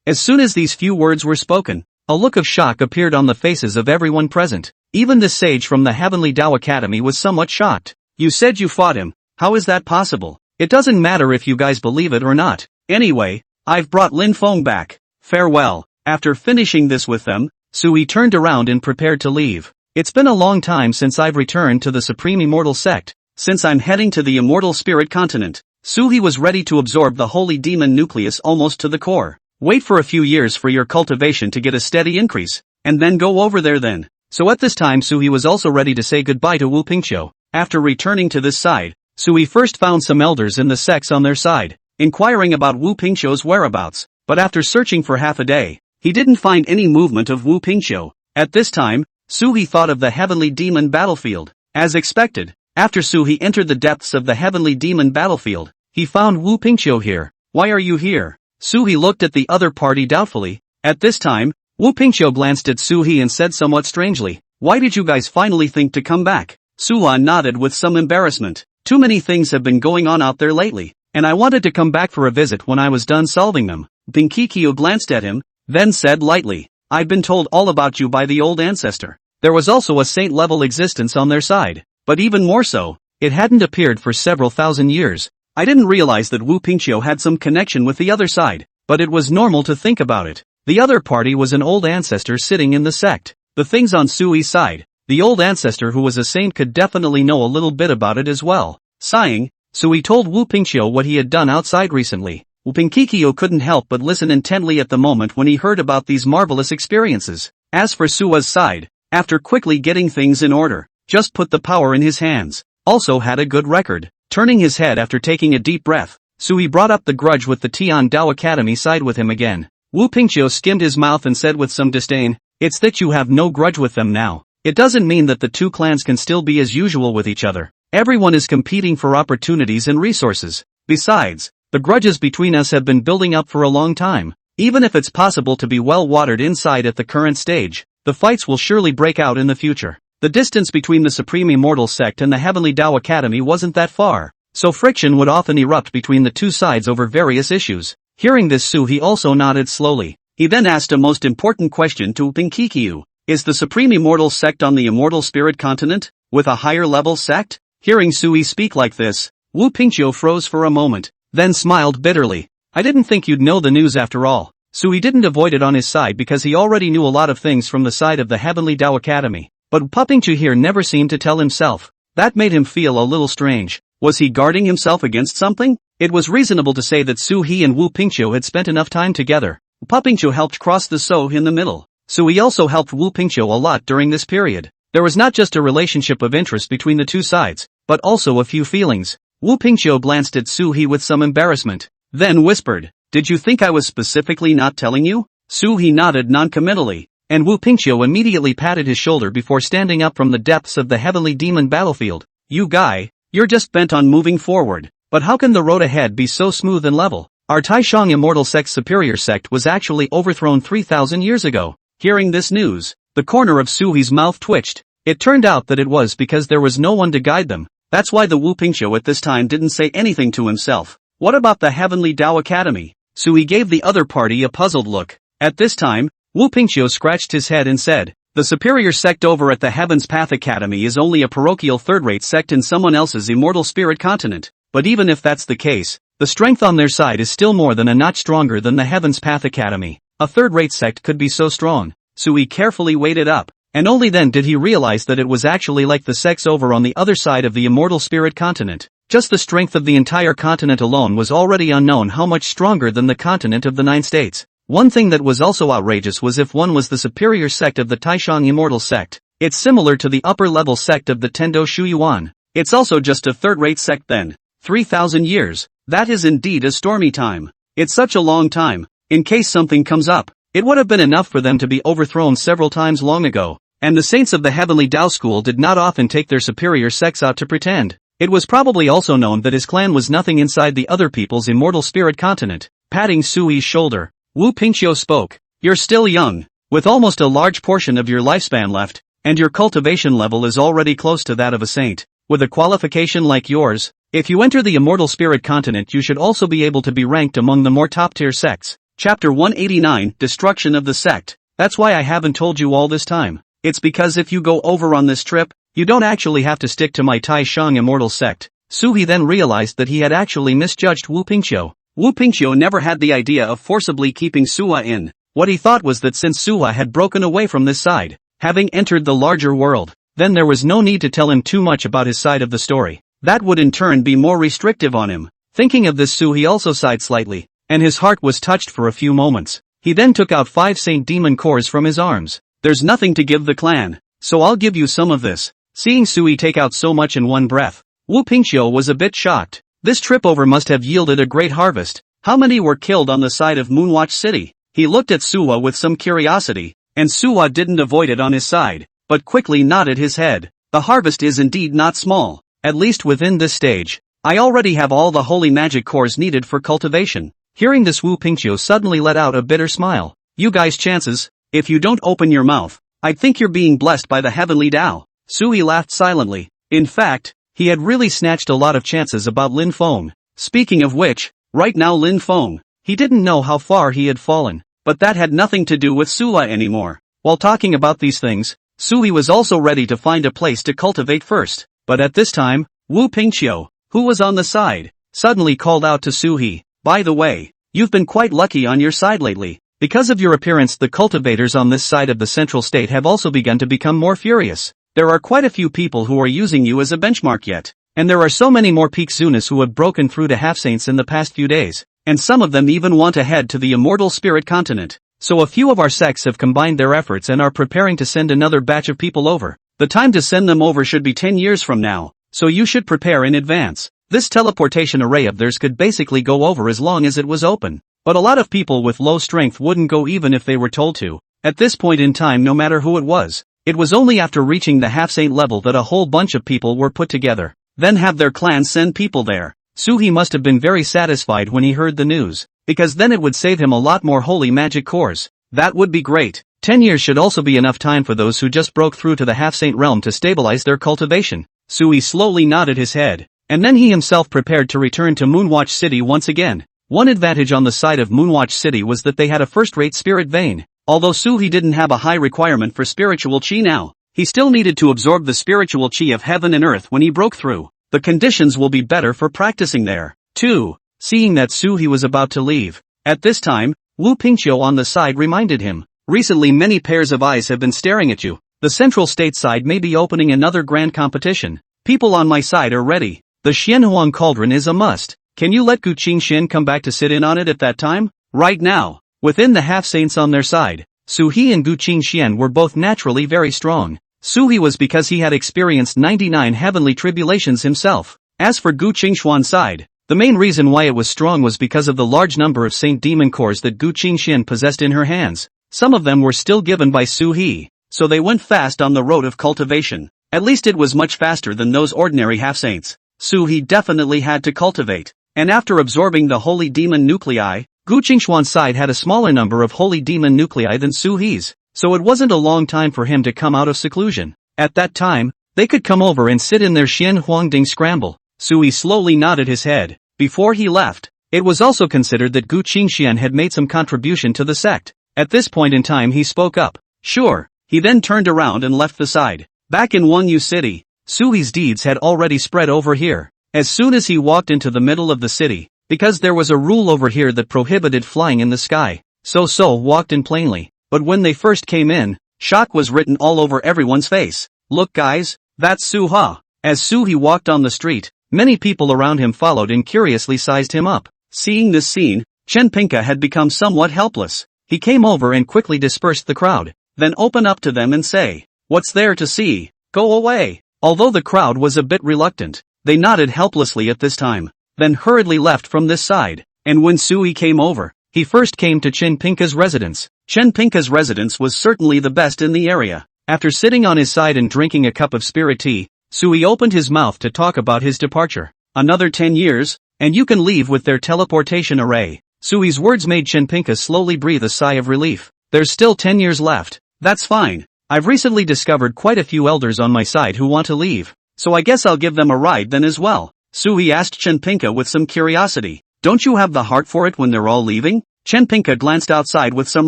As soon as these few words were spoken, a look of shock appeared on the faces of everyone present. Even the sage from the Heavenly Dao Academy was somewhat shocked. You said you fought him, how is that possible? It doesn't matter if you guys believe it or not. Anyway, I've brought Lin Feng back. Farewell. After finishing this with them, Sui turned around and prepared to leave. It's been a long time since I've returned to the Supreme Immortal Sect. Since I'm heading to the Immortal Spirit Continent, Suhi was ready to absorb the Holy Demon nucleus almost to the core. Wait for a few years for your cultivation to get a steady increase, and then go over there then. So at this time Suhi was also ready to say goodbye to Wu Pingqiu. After returning to this side, Sui first found some elders in the sects on their side, inquiring about Wu Pingqiu's whereabouts, but after searching for half a day, he didn't find any movement of Wu Pingqiu. At this time, Suhi thought of the Heavenly Demon battlefield. As expected, after Suhi entered the depths of the Heavenly Demon battlefield, he found Wu Pingqiu here. Why are you here? Suhi looked at the other party doubtfully. At this time, Wu Pingqiu glanced at Suhi and said somewhat strangely, why did you guys finally think to come back? Sulan nodded with some embarrassment. Too many things have been going on out there lately, and I wanted to come back for a visit when I was done solving them. Binkikiu glanced at him, then said lightly, I've been told all about you by the old ancestor. There was also a saint-level existence on their side, but even more so, it hadn't appeared for several thousand years. I didn't realize that Wu Pingqiu had some connection with the other side, but it was normal to think about it. The other party was an old ancestor sitting in the sect. The things on Sui's side, the old ancestor who was a saint could definitely know a little bit about it as well. Sighing, Sui told Wu Pingqiu what he had done outside recently. Wu Pingqiu couldn't help but listen intently at the moment when he heard about these marvelous experiences. As for Sua's side, after quickly getting things in order, just put the power in his hands, also had a good record. Turning his head after taking a deep breath, Sui brought up the grudge with the Tian Dao Academy side with him again. Wu Pingqiu skimmed his mouth and said with some disdain, it's that you have no grudge with them now. It doesn't mean that the two clans can still be as usual with each other. Everyone is competing for opportunities and resources. Besides, the grudges between us have been building up for a long time. Even if it's possible to be well watered inside at the current stage, the fights will surely break out in the future. The distance between the Supreme Immortal Sect and the Heavenly Dao Academy wasn't that far, so friction would often erupt between the two sides over various issues. Hearing this, Suhi also nodded slowly. He then asked a most important question to Pinkikyu. Is the Supreme Immortal Sect on the Immortal Spirit Continent, with a higher level sect? Hearing Sui speak like this, Wu Pingqiu froze for a moment, then smiled bitterly. I didn't think you'd know the news after all. Sui didn't avoid it on his side because he already knew a lot of things from the side of the Heavenly Dao Academy. But Pingqiu here never seemed to tell himself. That made him feel a little strange. Was he guarding himself against something? It was reasonable to say that Su-he and Wu Pingqiu had spent enough time together. Pingqiu helped cross the So in the middle. Sui also helped Wu Pingqiu a lot during this period. There was not just a relationship of interest between the two sides, but also a few feelings. Wu Pingqiu glanced at Su-he with some embarrassment, then whispered, "Did you think I was specifically not telling you?" Su-he nodded non-committally, and Wu Pingqiu immediately patted his shoulder before standing up from the depths of the heavenly demon battlefield. "You guy, you're just bent on moving forward, but how can the road ahead be so smooth and level? Our Taishang Immortal Sect's superior sect was actually overthrown 3,000 years ago." Hearing this news, the corner of Su-he's mouth twitched. It turned out that it was because there was no one to guide them. That's why the Wu Pingqiu at this time didn't say anything to himself. What about the Heavenly Dao Academy? Sui gave the other party a puzzled look. At this time, Wu Pingqiu scratched his head and said, "The superior sect over at the Heaven's Path Academy is only a parochial third-rate sect in someone else's immortal spirit continent. But even if that's the case, the strength on their side is still more than a notch stronger than the Heaven's Path Academy. A third-rate sect could be so strong." Sui carefully weighed it up, and only then did he realize that it was actually like the sects over on the other side of the immortal spirit continent. Just the strength of the entire continent alone was already unknown how much stronger than the continent of the 9 states. One thing that was also outrageous was if one was the superior sect of the Taishang Immortal Sect. It's similar to the upper-level sect of the Tendo Shu Yuan. It's also just a third-rate sect then. 3,000 years. That is indeed a stormy time. It's such a long time. In case something comes up, it would have been enough for them to be overthrown several times long ago. And the saints of the Heavenly Dao School did not often take their superior sects out to pretend. It was probably also known that his clan was nothing inside the other people's immortal spirit continent. Patting Sui's shoulder, Wu Pingqiu spoke. "You're still young, with almost a large portion of your lifespan left, and your cultivation level is already close to that of a saint. With a qualification like yours, if you enter the immortal spirit continent you should also be able to be ranked among the more top-tier sects." Chapter 189, Destruction of the Sect. That's why I haven't told you all this time. It's because if you go over on this trip, you don't actually have to stick to my Taishang Immortal Sect. Su-he then realized that he had actually misjudged Wu Pingqiu. Wu Pingqiu never had the idea of forcibly keeping Suwa in. What he thought was that since Suwa had broken away from this side, having entered the larger world, then there was no need to tell him too much about his side of the story. That would in turn be more restrictive on him. Thinking of this, Su-he also sighed slightly, and his heart was touched for a few moments. He then took out 5 Saint Demon cores from his arms. "There's nothing to give the clan, so I'll give you some of this." Seeing Sui take out so much in one breath, Wu Pingqiu was a bit shocked. This trip over must have yielded a great harvest. How many were killed on the side of Moonwatch City? He looked at Suwa with some curiosity, and Suwa didn't avoid it on his side, but quickly nodded his head. "The harvest is indeed not small, at least within this stage. I already have all the holy magic cores needed for cultivation." Hearing this, Wu Pingqiu suddenly let out a bitter smile. "You guys' chances, if you don't open your mouth, I'd think you're being blessed by the Heavenly Dao." Sui laughed silently. In fact, he had really snatched a lot of chances about Lin Feng. Speaking of which, right now Lin Feng, he didn't know how far he had fallen, but that had nothing to do with Sula anymore. While talking about these things, Sui was also ready to find a place to cultivate first. But at this time, Wu Pingqiu, who was on the side, suddenly called out to Su-he, "By the way, you've been quite lucky on your side lately. Because of your appearance, the cultivators on this side of the central state have also begun to become more furious. There are quite a few people who are using you as a benchmark yet, and there are so many more peak Zunas who have broken through to half-saints in the past few days, and some of them even want to head to the immortal spirit continent. So a few of our sects have combined their efforts and are preparing to send another batch of people over. The time to send them over should be 10 years from now, so you should prepare in advance. This teleportation array of theirs could basically go over as long as it was open, but a lot of people with low strength wouldn't go even if they were told to. At this point in time, no matter who it was only after reaching the half-saint level that a whole bunch of people were put together. Then have their clans send people there. Su-he must have been very satisfied when he heard the news, because then it would save him a lot more holy magic cores. That would be great. 10 years should also be enough time for those who just broke through to the half-saint realm to stabilize their cultivation. Sui slowly nodded his head, and then he himself prepared to return to Moonwatch City once again. One advantage on the side of Moonwatch City was that they had a first-rate spirit vein. Although Suhi didn't have a high requirement for spiritual chi now, he still needed to absorb the spiritual chi of heaven and earth when he broke through. The conditions will be better for practicing there. 2. Seeing that Suhi was about to leave. At this time, Wu Pingqiu on the side reminded him, recently many pairs of eyes have been staring at you. The central state side may be opening another grand competition. People on my side are ready. The Xianhuang Cauldron is a must. Can you let Gu Qingxian come back to sit in on it at that time? Right now. Within the half-saints on their side, Suhi and Gu Qingxian were both naturally very strong. Suhi was because he had experienced 99 heavenly tribulations himself. As for Gu Qingxuan's side, the main reason why it was strong was because of the large number of Saint Demon cores that Gu Qingxian possessed in her hands. Some of them were still given by Suhi, so they went fast on the road of cultivation. At least it was much faster than those ordinary half-saints. Suhi definitely had to cultivate, and after absorbing the holy demon nuclei, Gu Qingxuan's side had a smaller number of holy demon nuclei than Suhi's, so it wasn't a long time for him to come out of seclusion. At that time, they could come over and sit in their Xian Huangding scramble. Suhi slowly nodded his head. Before he left, it was also considered that Gu Qingxian had made some contribution to the sect. At this point in time he spoke up. Sure. He then turned around and left the side. Back in Wangyu City, Suhi's deeds had already spread over here. As soon as he walked into the middle of the city, because there was a rule over here that prohibited flying in the sky, So walked in plainly, but when they first came in, shock was written all over everyone's face. Look guys, that's Su-ha. As Su-he walked on the street, many people around him followed and curiously sized him up. Seeing this scene, Chen Pinka had become somewhat helpless. He came over and quickly dispersed the crowd, then opened up to them and say, "What's there to see? Go away." Although the crowd was a bit reluctant, they nodded helplessly at this time, then hurriedly left from this side. And when Sui came over, he first came to Chen Pinka's residence. Chen Pinka's residence was certainly the best in the area. After sitting on his side and drinking a cup of spirit tea, Sui opened his mouth to talk about his departure. Another 10 years, and you can leave with their teleportation array. Sui's words made Chen Pinka slowly breathe a sigh of relief. There's still 10 years left. That's fine. I've recently discovered quite a few elders on my side who want to leave, so I guess I'll give them a ride then as well. Sui asked Chen Pinka with some curiosity. Don't you have the heart for it when they're all leaving? Chen Pinka glanced outside with some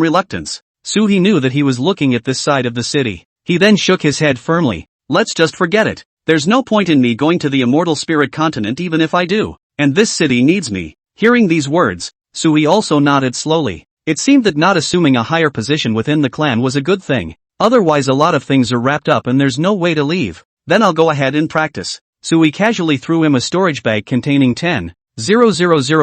reluctance. Sui knew that he was looking at this side of the city. He then shook his head firmly. Let's just forget it. There's no point in me going to the immortal spirit continent even if I do, and this city needs me. Hearing these words, Sui also nodded slowly. It seemed that not assuming a higher position within the clan was a good thing. Otherwise a lot of things are wrapped up and there's no way to leave. Then I'll go ahead and practice. Sui casually threw him a storage bag containing 10,000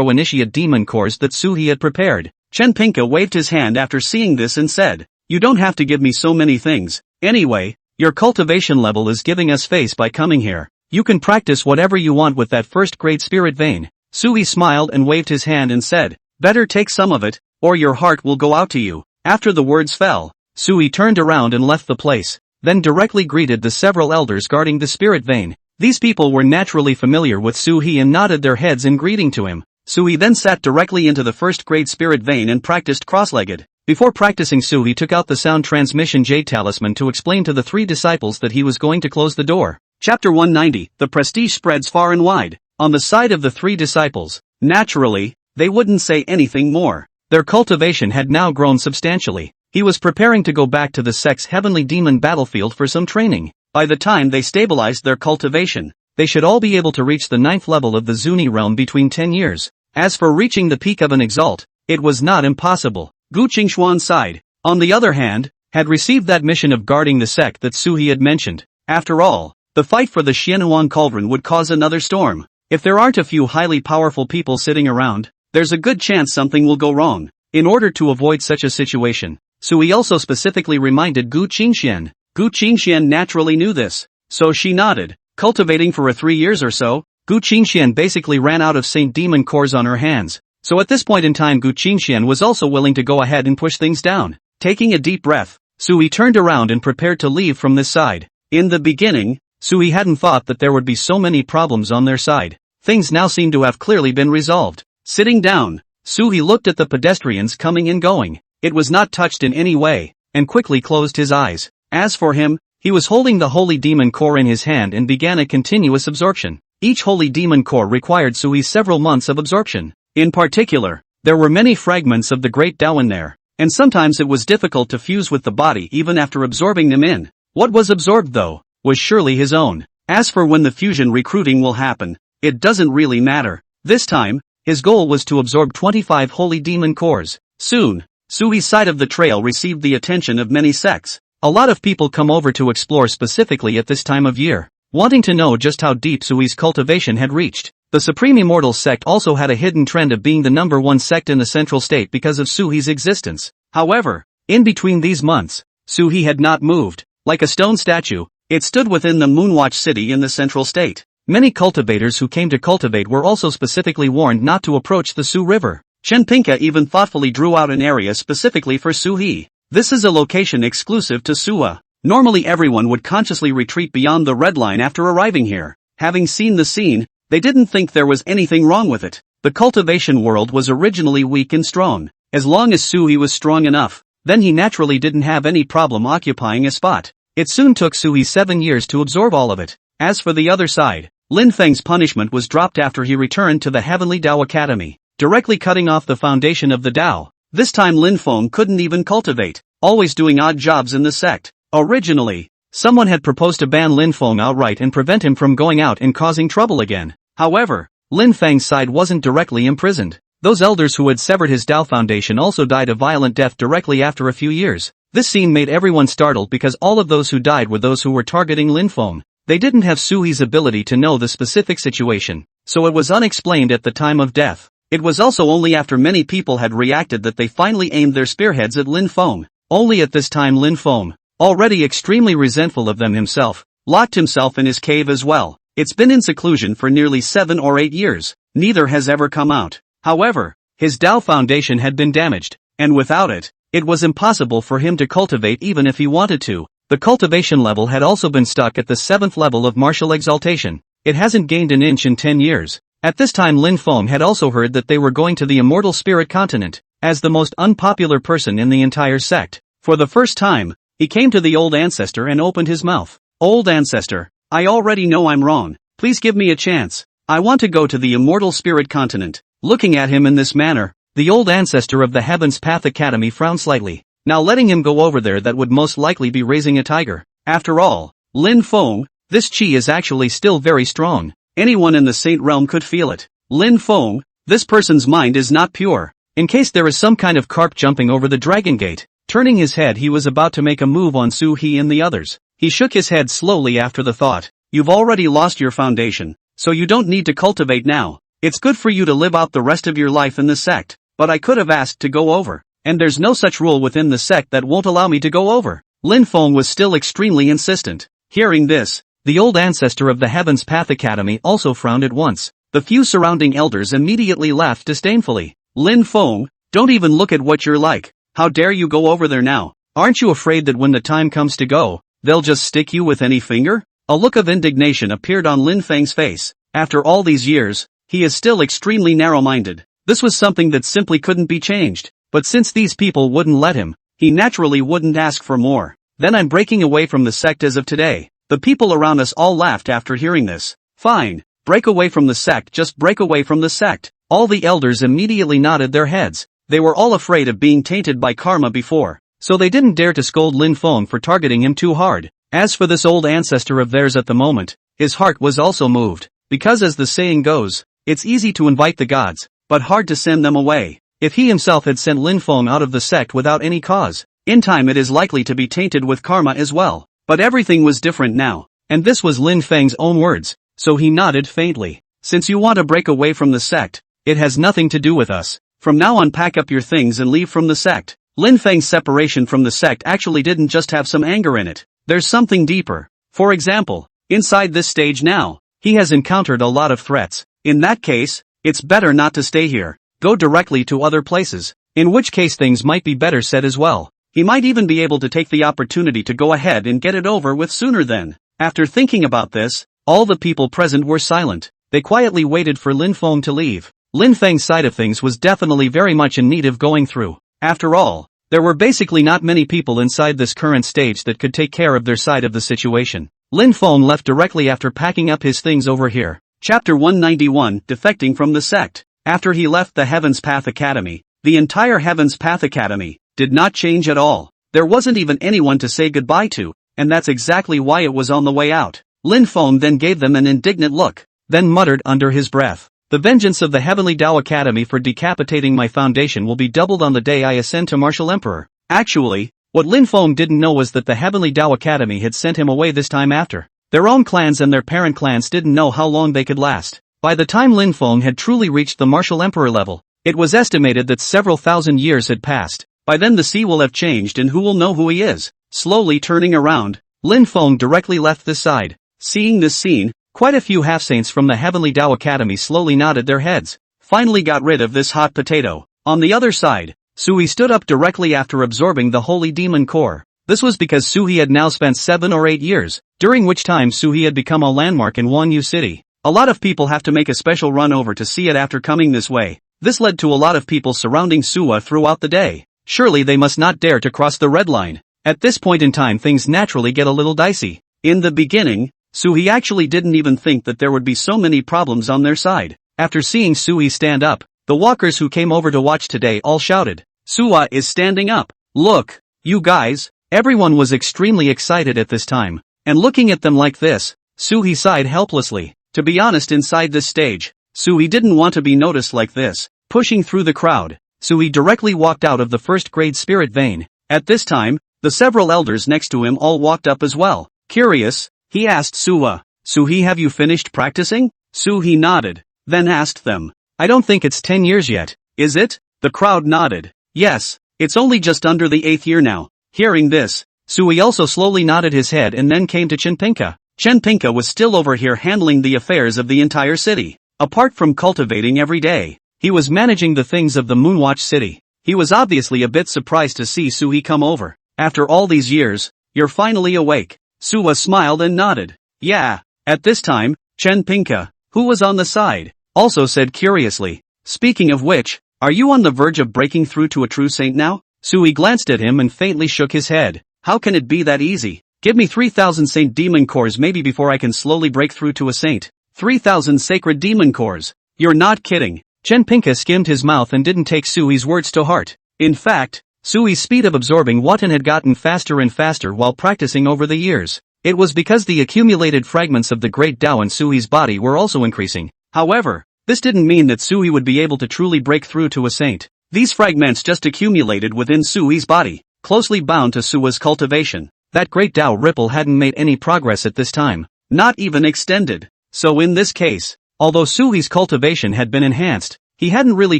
initiate demon cores that Suhi had prepared. Chen Pinka waved his hand after seeing this and said, "You don't have to give me so many things. Anyway, your cultivation level is giving us face by coming here. You can practice whatever you want with that first grade spirit vein." Sui smiled and waved his hand and said, "Better take some of it, or your heart will go out to you." After the words fell, Sui turned around and left the place, then directly greeted the several elders guarding the spirit vein. These people were naturally familiar with Suhi and nodded their heads in greeting to him. Sui then sat directly into the first grade spirit vein and practiced cross-legged. Before practicing, Sui took out the sound transmission jade talisman to explain to the three disciples that he was going to close the door. Chapter 190, The prestige spreads far and wide. On the side of the three disciples, naturally, they wouldn't say anything more. Their cultivation had now grown substantially. He was preparing to go back to the sect's heavenly demon battlefield for some training. By the time they stabilized their cultivation, they should all be able to reach the 9th level of the Zuni realm between 10 years. As for reaching the peak of an exalt, it was not impossible. Gu Qingxuan's side, on the other hand, had received that mission of guarding the sect that Suhi had mentioned. After all, the fight for the Xianhuang Cauldron would cause another storm. If there aren't a few highly powerful people sitting around, there's a good chance something will go wrong. In order to avoid such a situation, Sui also specifically reminded Gu Qingxian. Gu Qingxian naturally knew this, so she nodded. Cultivating for 3 years or so, Gu Qingxian basically ran out of Saint Demon cores on her hands. So at this point in time Gu Qingxian was also willing to go ahead and push things down. Taking a deep breath, Sui turned around and prepared to leave from this side. In the beginning, Sui hadn't thought that there would be so many problems on their side. Things now seem to have clearly been resolved. Sitting down, Sui looked at the pedestrians coming and going. It was not touched in any way, and quickly closed his eyes. As for him, he was holding the holy demon core in his hand and began a continuous absorption. Each holy demon core required Sui several months of absorption. In particular, there were many fragments of the great Dao in there, and sometimes it was difficult to fuse with the body even after absorbing them in. What was absorbed though, was surely his own. As for when the fusion recruiting will happen, it doesn't really matter. This time, his goal was to absorb 25 holy demon cores. Soon, Sui's side of the trail received the attention of many sects. A lot of people come over to explore specifically at this time of year, wanting to know just how deep Sui's cultivation had reached. The Supreme Immortal sect also had a hidden trend of being the #1 sect in the central state because of Sui's existence. However, in between these months, Sui had not moved. Like a stone statue, it stood within the Moonwatch city in the central state. Many cultivators who came to cultivate were also specifically warned not to approach the Su River. Shenpinka even thoughtfully drew out an area specifically for Sui. This is a location exclusive to Sua. Normally everyone would consciously retreat beyond the red line after arriving here. Having seen the scene, they didn't think there was anything wrong with it. The cultivation world was originally weak and strong. As long as Sui was strong enough, then he naturally didn't have any problem occupying a spot. It soon took Sui 7 years to absorb all of it. As for the other side, Lin Feng's punishment was dropped after he returned to the Heavenly Dao Academy, directly cutting off the foundation of the Dao. This time Lin Feng couldn't even cultivate, always doing odd jobs in the sect. Originally, someone had proposed to ban Lin Feng outright and prevent him from going out and causing trouble again. However, Lin Feng's side wasn't directly imprisoned. Those elders who had severed his Dao foundation also died a violent death directly after a few years. This scene made everyone startled because all of those who died were those who were targeting Lin Feng. They didn't have Sui's ability to know the specific situation, so it was unexplained at the time of death. It was also only after many people had reacted that they finally aimed their spearheads at Lin Feng. Only at this time Lin Feng, already extremely resentful of them himself, locked himself in his cave as well. It's been in seclusion for nearly 7 or 8 years, neither has ever come out. However, his Dao foundation had been damaged, and without it, it was impossible for him to cultivate even if he wanted to. The cultivation level had also been stuck at the 7th level of martial exaltation. It hasn't gained an inch in 10 years. At this time Lin Feng had also heard that they were going to the Immortal Spirit Continent, as the most unpopular person in the entire sect. For the first time, he came to the old ancestor and opened his mouth. Old ancestor, I already know I'm wrong. Please give me a chance. I want to go to the Immortal Spirit Continent. Looking at him in this manner, the old ancestor of the Heaven's Path Academy frowned slightly. Now letting him go over there, that would most likely be raising a tiger. After all, Lin Feng, this chi is actually still very strong. Anyone in the Saint Realm could feel it. Lin Feng, this person's mind is not pure. In case there is some kind of carp jumping over the Dragon Gate. Turning his head, he was about to make a move on Sui and the others. He shook his head slowly after the thought. You've already lost your foundation, so you don't need to cultivate now. It's good for you to live out the rest of your life in the sect, but I could have asked to go over, and there's no such rule within the sect that won't allow me to go over. Lin Feng was still extremely insistent. Hearing this, the old ancestor of the Heaven's Path Academy also frowned at once. The few surrounding elders immediately laughed disdainfully. Lin Feng, don't even look at what you're like. How dare you go over there now? Aren't you afraid that when the time comes to go, they'll just stick you with any finger? A look of indignation appeared on Lin Feng's face. After all these years, he is still extremely narrow-minded. This was something that simply couldn't be changed. But since these people wouldn't let him, he naturally wouldn't ask for more. Then I'm breaking away from the sect as of today. The people around us all laughed after hearing this. Fine, break away from the sect, just break away from the sect. All the elders immediately nodded their heads. They were all afraid of being tainted by karma before, so they didn't dare to scold Lin Feng for targeting him too hard. As for this old ancestor of theirs at the moment, his heart was also moved, because as the saying goes, it's easy to invite the gods, but hard to send them away. If he himself had sent Lin Feng out of the sect without any cause, in time it is likely to be tainted with karma as well. But everything was different now, and this was Lin Feng's own words, so he nodded faintly. Since you want to break away from the sect, it has nothing to do with us. From now on, pack up your things and leave from the sect. Lin Feng's separation from the sect actually didn't just have some anger in it. There's something deeper. For example, inside this stage now, he has encountered a lot of threats. In that case, it's better not to stay here. Go directly to other places, in which case things might be better said as well. He might even be able to take the opportunity to go ahead and get it over with sooner then. After thinking about this, all the people present were silent. They quietly waited for Lin Feng to leave. Lin Feng's side of things was definitely very much in need of going through. After all, there were basically not many people inside this current stage that could take care of their side of the situation. Lin Feng left directly after packing up his things over here. Chapter 191, Defecting from the Sect. After he left the Heaven's Path Academy, the entire Heaven's Path Academy did not change at all. There wasn't even anyone to say goodbye to, and that's exactly why it was on the way out. Lin Feng then gave them an indignant look, then muttered under his breath, "The vengeance of the Heavenly Dao Academy for decapitating my foundation will be doubled on the day I ascend to Martial Emperor." Actually, what Lin Feng didn't know was that the Heavenly Dao Academy had sent him away this time after. Their own clans and their parent clans didn't know how long they could last. By the time Lin Feng had truly reached the Martial Emperor level, it was estimated that several thousand years had passed. By then the sea will have changed and who will know who he is? Slowly turning around, Lin Feng directly left this side. Seeing this scene, quite a few half-saints from the Heavenly Dao Academy slowly nodded their heads. Finally got rid of this hot potato. On the other side, Sui stood up directly after absorbing the Holy Demon Core. This was because Sui had now spent 7 or 8 years, during which time Sui had become a landmark in Wanyu City. A lot of people have to make a special run over to see it after coming this way. This led to a lot of people surrounding Sua throughout the day. Surely they must not dare to cross the red line. At this point in time things naturally get a little dicey. In the beginning, Sui actually didn't even think that there would be so many problems on their side. After seeing Sui stand up, the walkers who came over to watch today all shouted, "Sua is standing up! Look, you guys!" Everyone was extremely excited at this time, and looking at them like this, Sui sighed helplessly. To be honest, inside this stage, Sui didn't want to be noticed like this. Pushing through the crowd, Sui directly walked out of the first grade spirit vein. At this time, the several elders next to him all walked up as well. Curious, he asked Sua, "Sui, have you finished practicing?" Sui nodded, then asked them, "I don't think it's 10 years yet, is it?" The crowd nodded. "Yes, it's only just under the 8th year now." Hearing this, Sui also slowly nodded his head and then came to Chenpinka. Chenpinka was still over here handling the affairs of the entire city. Apart from cultivating every day, he was managing the things of the Moonwatch city. He was obviously a bit surprised to see Sui come over. "After all these years, you're finally awake." Sua smiled and nodded. "Yeah." At this time, Chenpinka, who was on the side, also said curiously, "Speaking of which, are you on the verge of breaking through to a true saint now?" Sui glanced at him and faintly shook his head. "How can it be that easy? Give me 3,000 saint demon cores maybe before I can slowly break through to a saint. 3,000 sacred demon cores. You're not kidding." Chenpinka skimmed his mouth and didn't take Sui's words to heart. In fact, Sui's speed of absorbing Watan had gotten faster and faster while practicing over the years. It was because the accumulated fragments of the Great Dao in Sui's body were also increasing. However, this didn't mean that Sui would be able to truly break through to a saint. These fragments just accumulated within Sui's body, closely bound to Sua's cultivation. That Great Dao ripple hadn't made any progress at this time, not even extended. So in this case, although Sui's cultivation had been enhanced, he hadn't really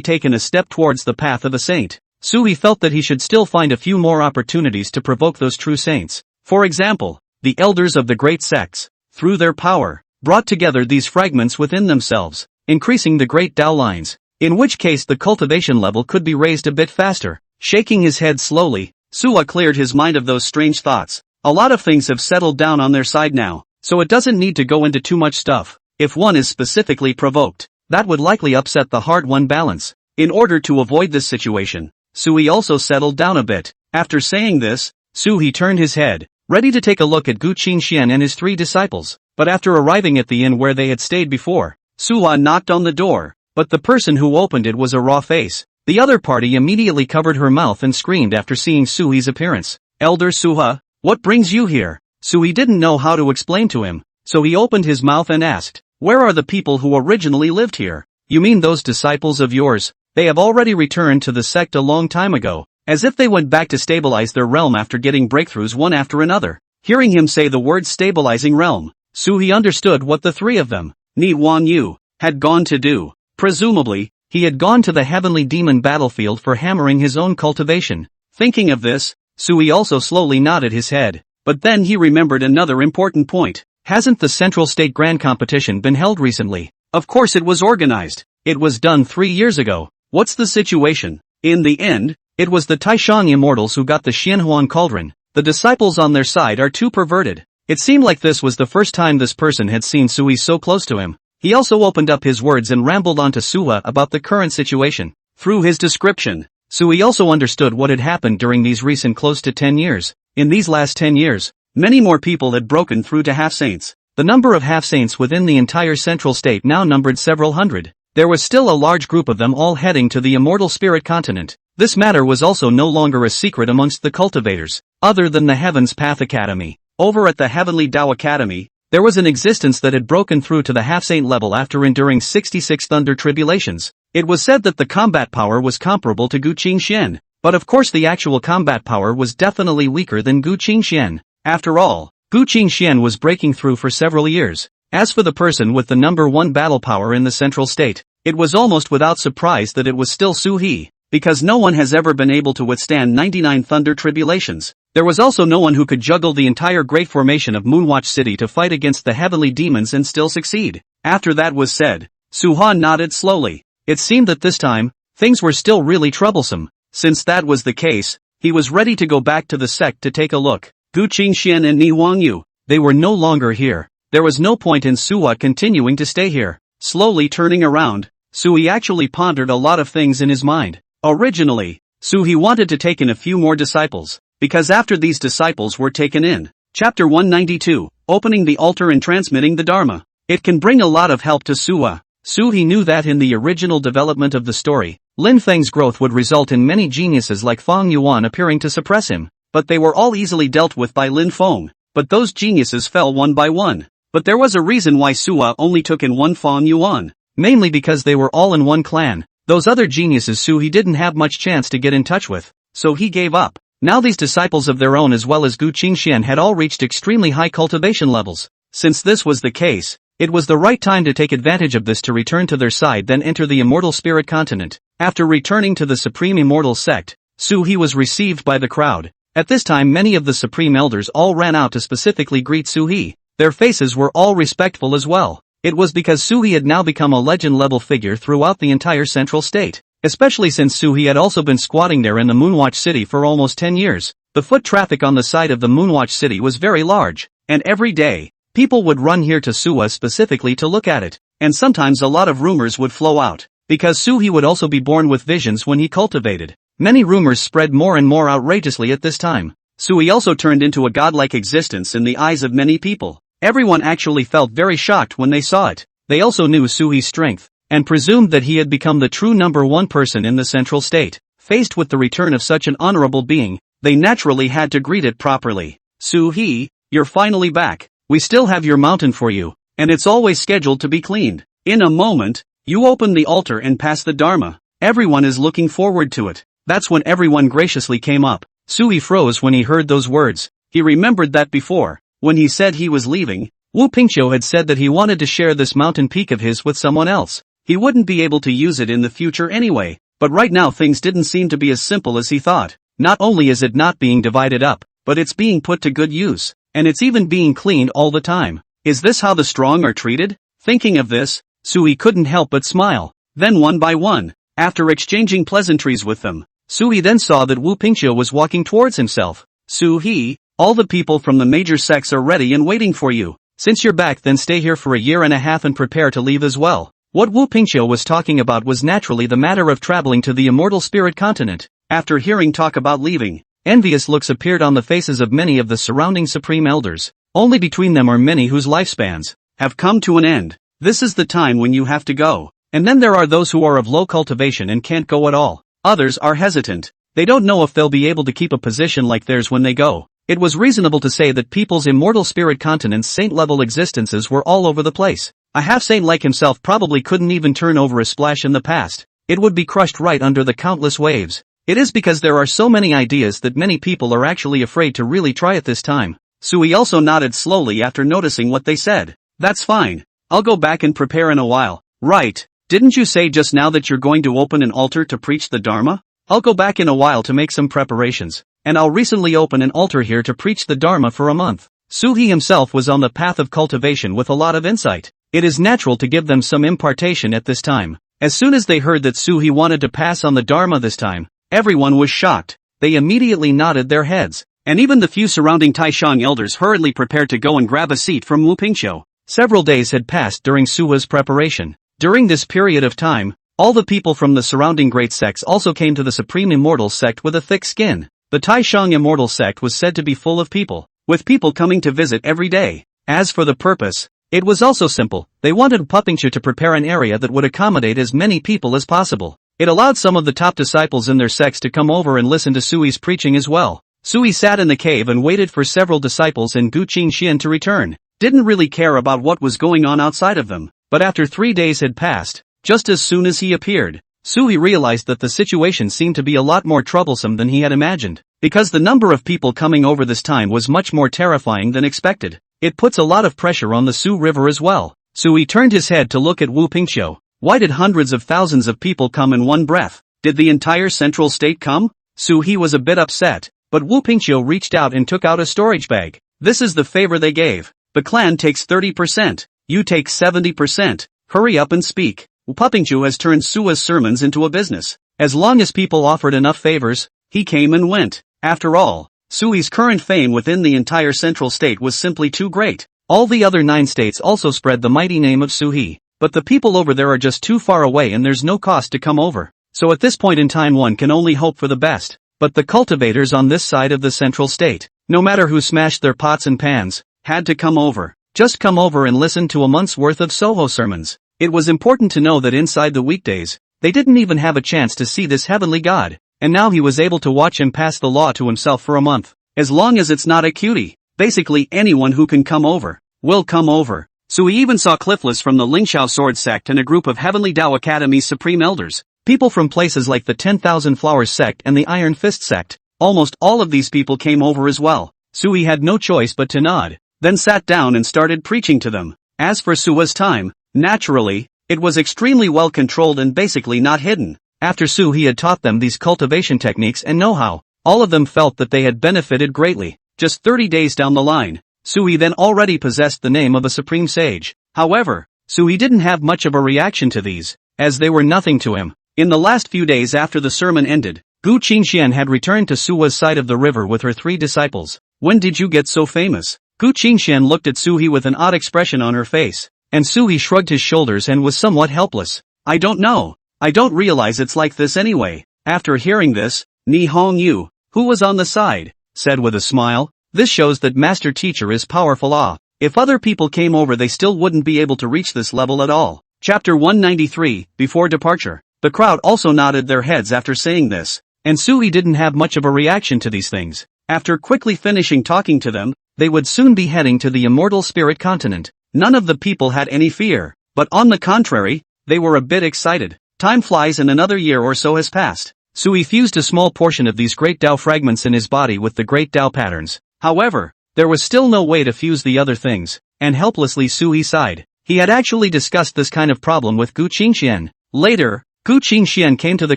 taken a step towards the path of a saint. Sui felt that he should still find a few more opportunities to provoke those true saints. For example, the elders of the great sects, through their power, brought together these fragments within themselves, increasing the Great Dao lines, in which case the cultivation level could be raised a bit faster. Shaking his head slowly, Sua cleared his mind of those strange thoughts. A lot of things have settled down on their side now, so it doesn't need to go into too much stuff. If one is specifically provoked, that would likely upset the hard-won balance. In order to avoid this situation, Sui also settled down a bit. After saying this, Sui turned his head, ready to take a look at Gu Qingxian and his 3 disciples. But after arriving at the inn where they had stayed before, Sua knocked on the door, but the person who opened it was a raw face. The other party immediately covered her mouth and screamed after seeing Sui's appearance. "Elder Suha, what brings you here?" Sui didn't know how to explain to him, so he opened his mouth and asked, "Where are the people who originally lived here?" "You mean those disciples of yours? They have already returned to the sect a long time ago, as if they went back to stabilize their realm after getting breakthroughs one after another." Hearing him say the word stabilizing realm, Sui understood what the 3 of them, Ni Wan Yu, had gone to do. Presumably, he had gone to the heavenly demon battlefield for hammering his own cultivation. Thinking of this, Sui also slowly nodded his head. But then he remembered another important point. Hasn't the Central State Grand Competition been held recently? Of course it was organized. It was done 3 years ago. What's the situation? In the end, it was the Taishang Immortals who got the Xianhuan Cauldron. The disciples on their side are too perverted. It seemed like this was the first time this person had seen Sui so close to him. He also opened up his words and rambled on to Sua about the current situation. Through his description, Sui also understood what had happened during these recent close to 10 years. In these last 10 years, many more people had broken through to half-saints. The number of half-saints within the entire central state now numbered several hundred. there was still a large group of them all heading to the immortal spirit continent. This matter was also no longer a secret amongst the cultivators, other than the Heaven's Path Academy. Over at the Heavenly Dao Academy, there was an existence that had broken through to the half-saint level after enduring 66 thunder tribulations. It was said that the combat power was comparable to Gu Qingxian, but of course the actual combat power was definitely weaker than Gu Qingxian. After all, Gu Qingxian was breaking through for several years. As for the person with the #1 battle power in the central state, it was almost without surprise that it was still Su He, because no one has ever been able to withstand 99 thunder tribulations. There was also no one who could juggle the entire great formation of Moonwatch City to fight against the heavenly demons and still succeed. After that was said, Su Han nodded slowly. It seemed that this time, things were still really troublesome. Since that was the case, he was ready to go back to the sect to take a look. Gu Qingxian and Ni Huangyu, they were no longer here. There was no point in Suwa continuing to stay here. Slowly turning around, Sui actually pondered a lot of things in his mind. Originally, Sui wanted to take in a few more disciples, because after these disciples were taken in, Chapter 192, Opening the Altar and Transmitting the Dharma, it can bring a lot of help to Suwa. Sui knew that in the original development of the story, Lin Feng's growth would result in many geniuses like Fong Yuan appearing to suppress him, but they were all easily dealt with by Lin Feng. But those geniuses fell one by one. But there was a reason why Suwa only took in one Fong Yuan, mainly because they were all in one clan. Those other geniuses Sui didn't have much chance to get in touch with, so he gave up. Now these disciples of their own as well as Gu Qingxian had all reached extremely high cultivation levels. Since this was the case, it was the right time to take advantage of this to return to their side, then enter the immortal spirit continent. After returning to the Supreme Immortal Sect, Su-He was received by the crowd. At this time many of the Supreme Elders all ran out to specifically greet Su-He. Their faces were all respectful as well. It was because Su-He had now become a legend-level figure throughout the entire central state, especially since Su-He had also been squatting there in the Moonwatch City for almost 10 years. The foot traffic on the side of the Moonwatch City was very large, and every day, people would run here to Suwa specifically to look at it, and sometimes a lot of rumors would flow out, because Su-He would also be born with visions when he cultivated. Many rumors spread more and more outrageously at this time. Su-He also turned into a godlike existence in the eyes of many people. Everyone actually felt very shocked when they saw it. They also knew Su-He's strength, and presumed that he had become the true #1 person in the central state. Faced with the return of such an honorable being, they naturally had to greet it properly. Su-He, you're finally back. We still have your mountain for you, and it's always scheduled to be cleaned. In a moment, you open the altar and pass the Dharma. Everyone is looking forward to it. That's when everyone graciously came up. Su-He froze when he heard those words. He remembered that before, when he said he was leaving, Wu Pingqiu had said that he wanted to share this mountain peak of his with someone else. He wouldn't be able to use it in the future anyway, but right now things didn't seem to be as simple as he thought. Not only is it not being divided up, but it's being put to good use, and it's even being cleaned all the time. Is this how the strong are treated? Thinking of this, Su-He couldn't help but smile. Then one by one, after exchanging pleasantries with them, Su-He then saw that Wu Pingqiu was walking towards himself. Su-He, all the people from the major sects are ready and waiting for you. Since you're back, then stay here for a year and a half and prepare to leave as well. What Wu Pingqiu was talking about was naturally the matter of traveling to the immortal spirit continent. After hearing talk about leaving, envious looks appeared on the faces of many of the surrounding supreme elders. Only between them are many whose lifespans have come to an end. This is the time when you have to go. And then there are those who are of low cultivation and can't go at all. Others are hesitant. They don't know if they'll be able to keep a position like theirs when they go. It was reasonable to say that people's immortal spirit continent's saint-level existences were all over the place. A half-saint like himself probably couldn't even turn over a splash in the past. It would be crushed right under the countless waves. It is because there are so many ideas that many people are actually afraid to really try it this time. Su-He also nodded slowly after noticing what they said. That's fine. I'll go back and prepare in a while. Right. Didn't you say just now that you're going to open an altar to preach the Dharma? I'll go back in a while to make some preparations. And I'll recently open an altar here to preach the Dharma for a month. Su-He himself was on the path of cultivation with a lot of insight. It is natural to give them some impartation at this time. As soon as they heard that Su-He wanted to pass on the Dharma this time, everyone was shocked. They immediately nodded their heads. And even the few surrounding Taishang elders hurriedly prepared to go and grab a seat from Wu Pingqiu. Several days had passed during Suwa's preparation. During this period of time, all the people from the surrounding great sects also came to the Supreme Immortal Sect with a thick skin. The Taishang Immortal Sect was said to be full of people, with people coming to visit every day. As for the purpose, It was also simple. They wanted Puppingshu to prepare an area that would accommodate as many people as possible. It allowed some of the top disciples in their sects to come over and listen to Sui's preaching as well. Sui sat in the cave and waited for several disciples and Gu Qingxian to return. Didn't really care about what was going on outside of them. But after 3 days had passed, just as soon as he appeared, Sui realized that the situation seemed to be a lot more troublesome than he had imagined. Because the number of people coming over this time was much more terrifying than expected. It puts a lot of pressure on the Su River as well. Sui turned his head to look at Wu Pingqiu. Why did hundreds of thousands of people come in one breath? Did the entire central state come? Sui was a bit upset, but Wu Pingqiu reached out and took out a storage bag. This is the favor they gave. The clan takes 30%. You take 70%. Hurry up and speak. Wu Pingqiu has turned Sua's sermons into a business. As long as people offered enough favors, he came and went. After all, Sui's current fame within the entire central state was simply too great. All the other 9 states also spread the mighty name of Sui. But the people over there are just too far away and there's no cost to come over. So at this point in time one can only hope for the best. But the cultivators on this side of the central state, no matter who smashed their pots and pans, had to come over. Just come over and listen to a month's worth of Soho sermons. It was important to know that inside the weekdays, they didn't even have a chance to see this heavenly god. And now he was able to watch him pass the law to himself for a month. As long as it's not a cutie, basically anyone who can come over, will come over. Sui even saw Cliffless from the Lingxiao Sword Sect and a group of Heavenly Dao Academy's supreme elders. People from places like the 10,000 Flowers Sect and the Iron Fist Sect. Almost all of these people came over as well. Sui had no choice but to nod, then sat down and started preaching to them. As for Sua's time, naturally, it was extremely well controlled and basically not hidden. After Sui had taught them these cultivation techniques and know-how, all of them felt that they had benefited greatly. Just 30 days down the line, Sui then already possessed the name of a supreme sage. However, Sui didn't have much of a reaction to these, as they were nothing to him. In the last few days after the sermon ended, Gu Qingxian had returned to Sua's side of the river with her 3 disciples. When did you get so famous? Gu Qingxian looked at Sui with an odd expression on her face, and Sui shrugged his shoulders and was somewhat helpless. I don't know. I don't realize it's like this anyway. After hearing this, Ni Hongyu, who was on the side, said with a smile, this shows that Master Teacher is powerful. If other people came over they still wouldn't be able to reach this level at all. Chapter 193, Before Departure. The crowd also nodded their heads after saying this, and Sui didn't have much of a reaction to these things. After quickly finishing talking to them, they would soon be heading to the immortal spirit continent. None of the people had any fear, but on the contrary, they were a bit excited. Time flies and another year or so has passed. Sui fused a small portion of these great Dao fragments in his body with the great Dao patterns. However, there was still no way to fuse the other things, and helplessly Sui sighed. He had actually discussed this kind of problem with Gu Qingxian. Later, Gu Qingxian came to the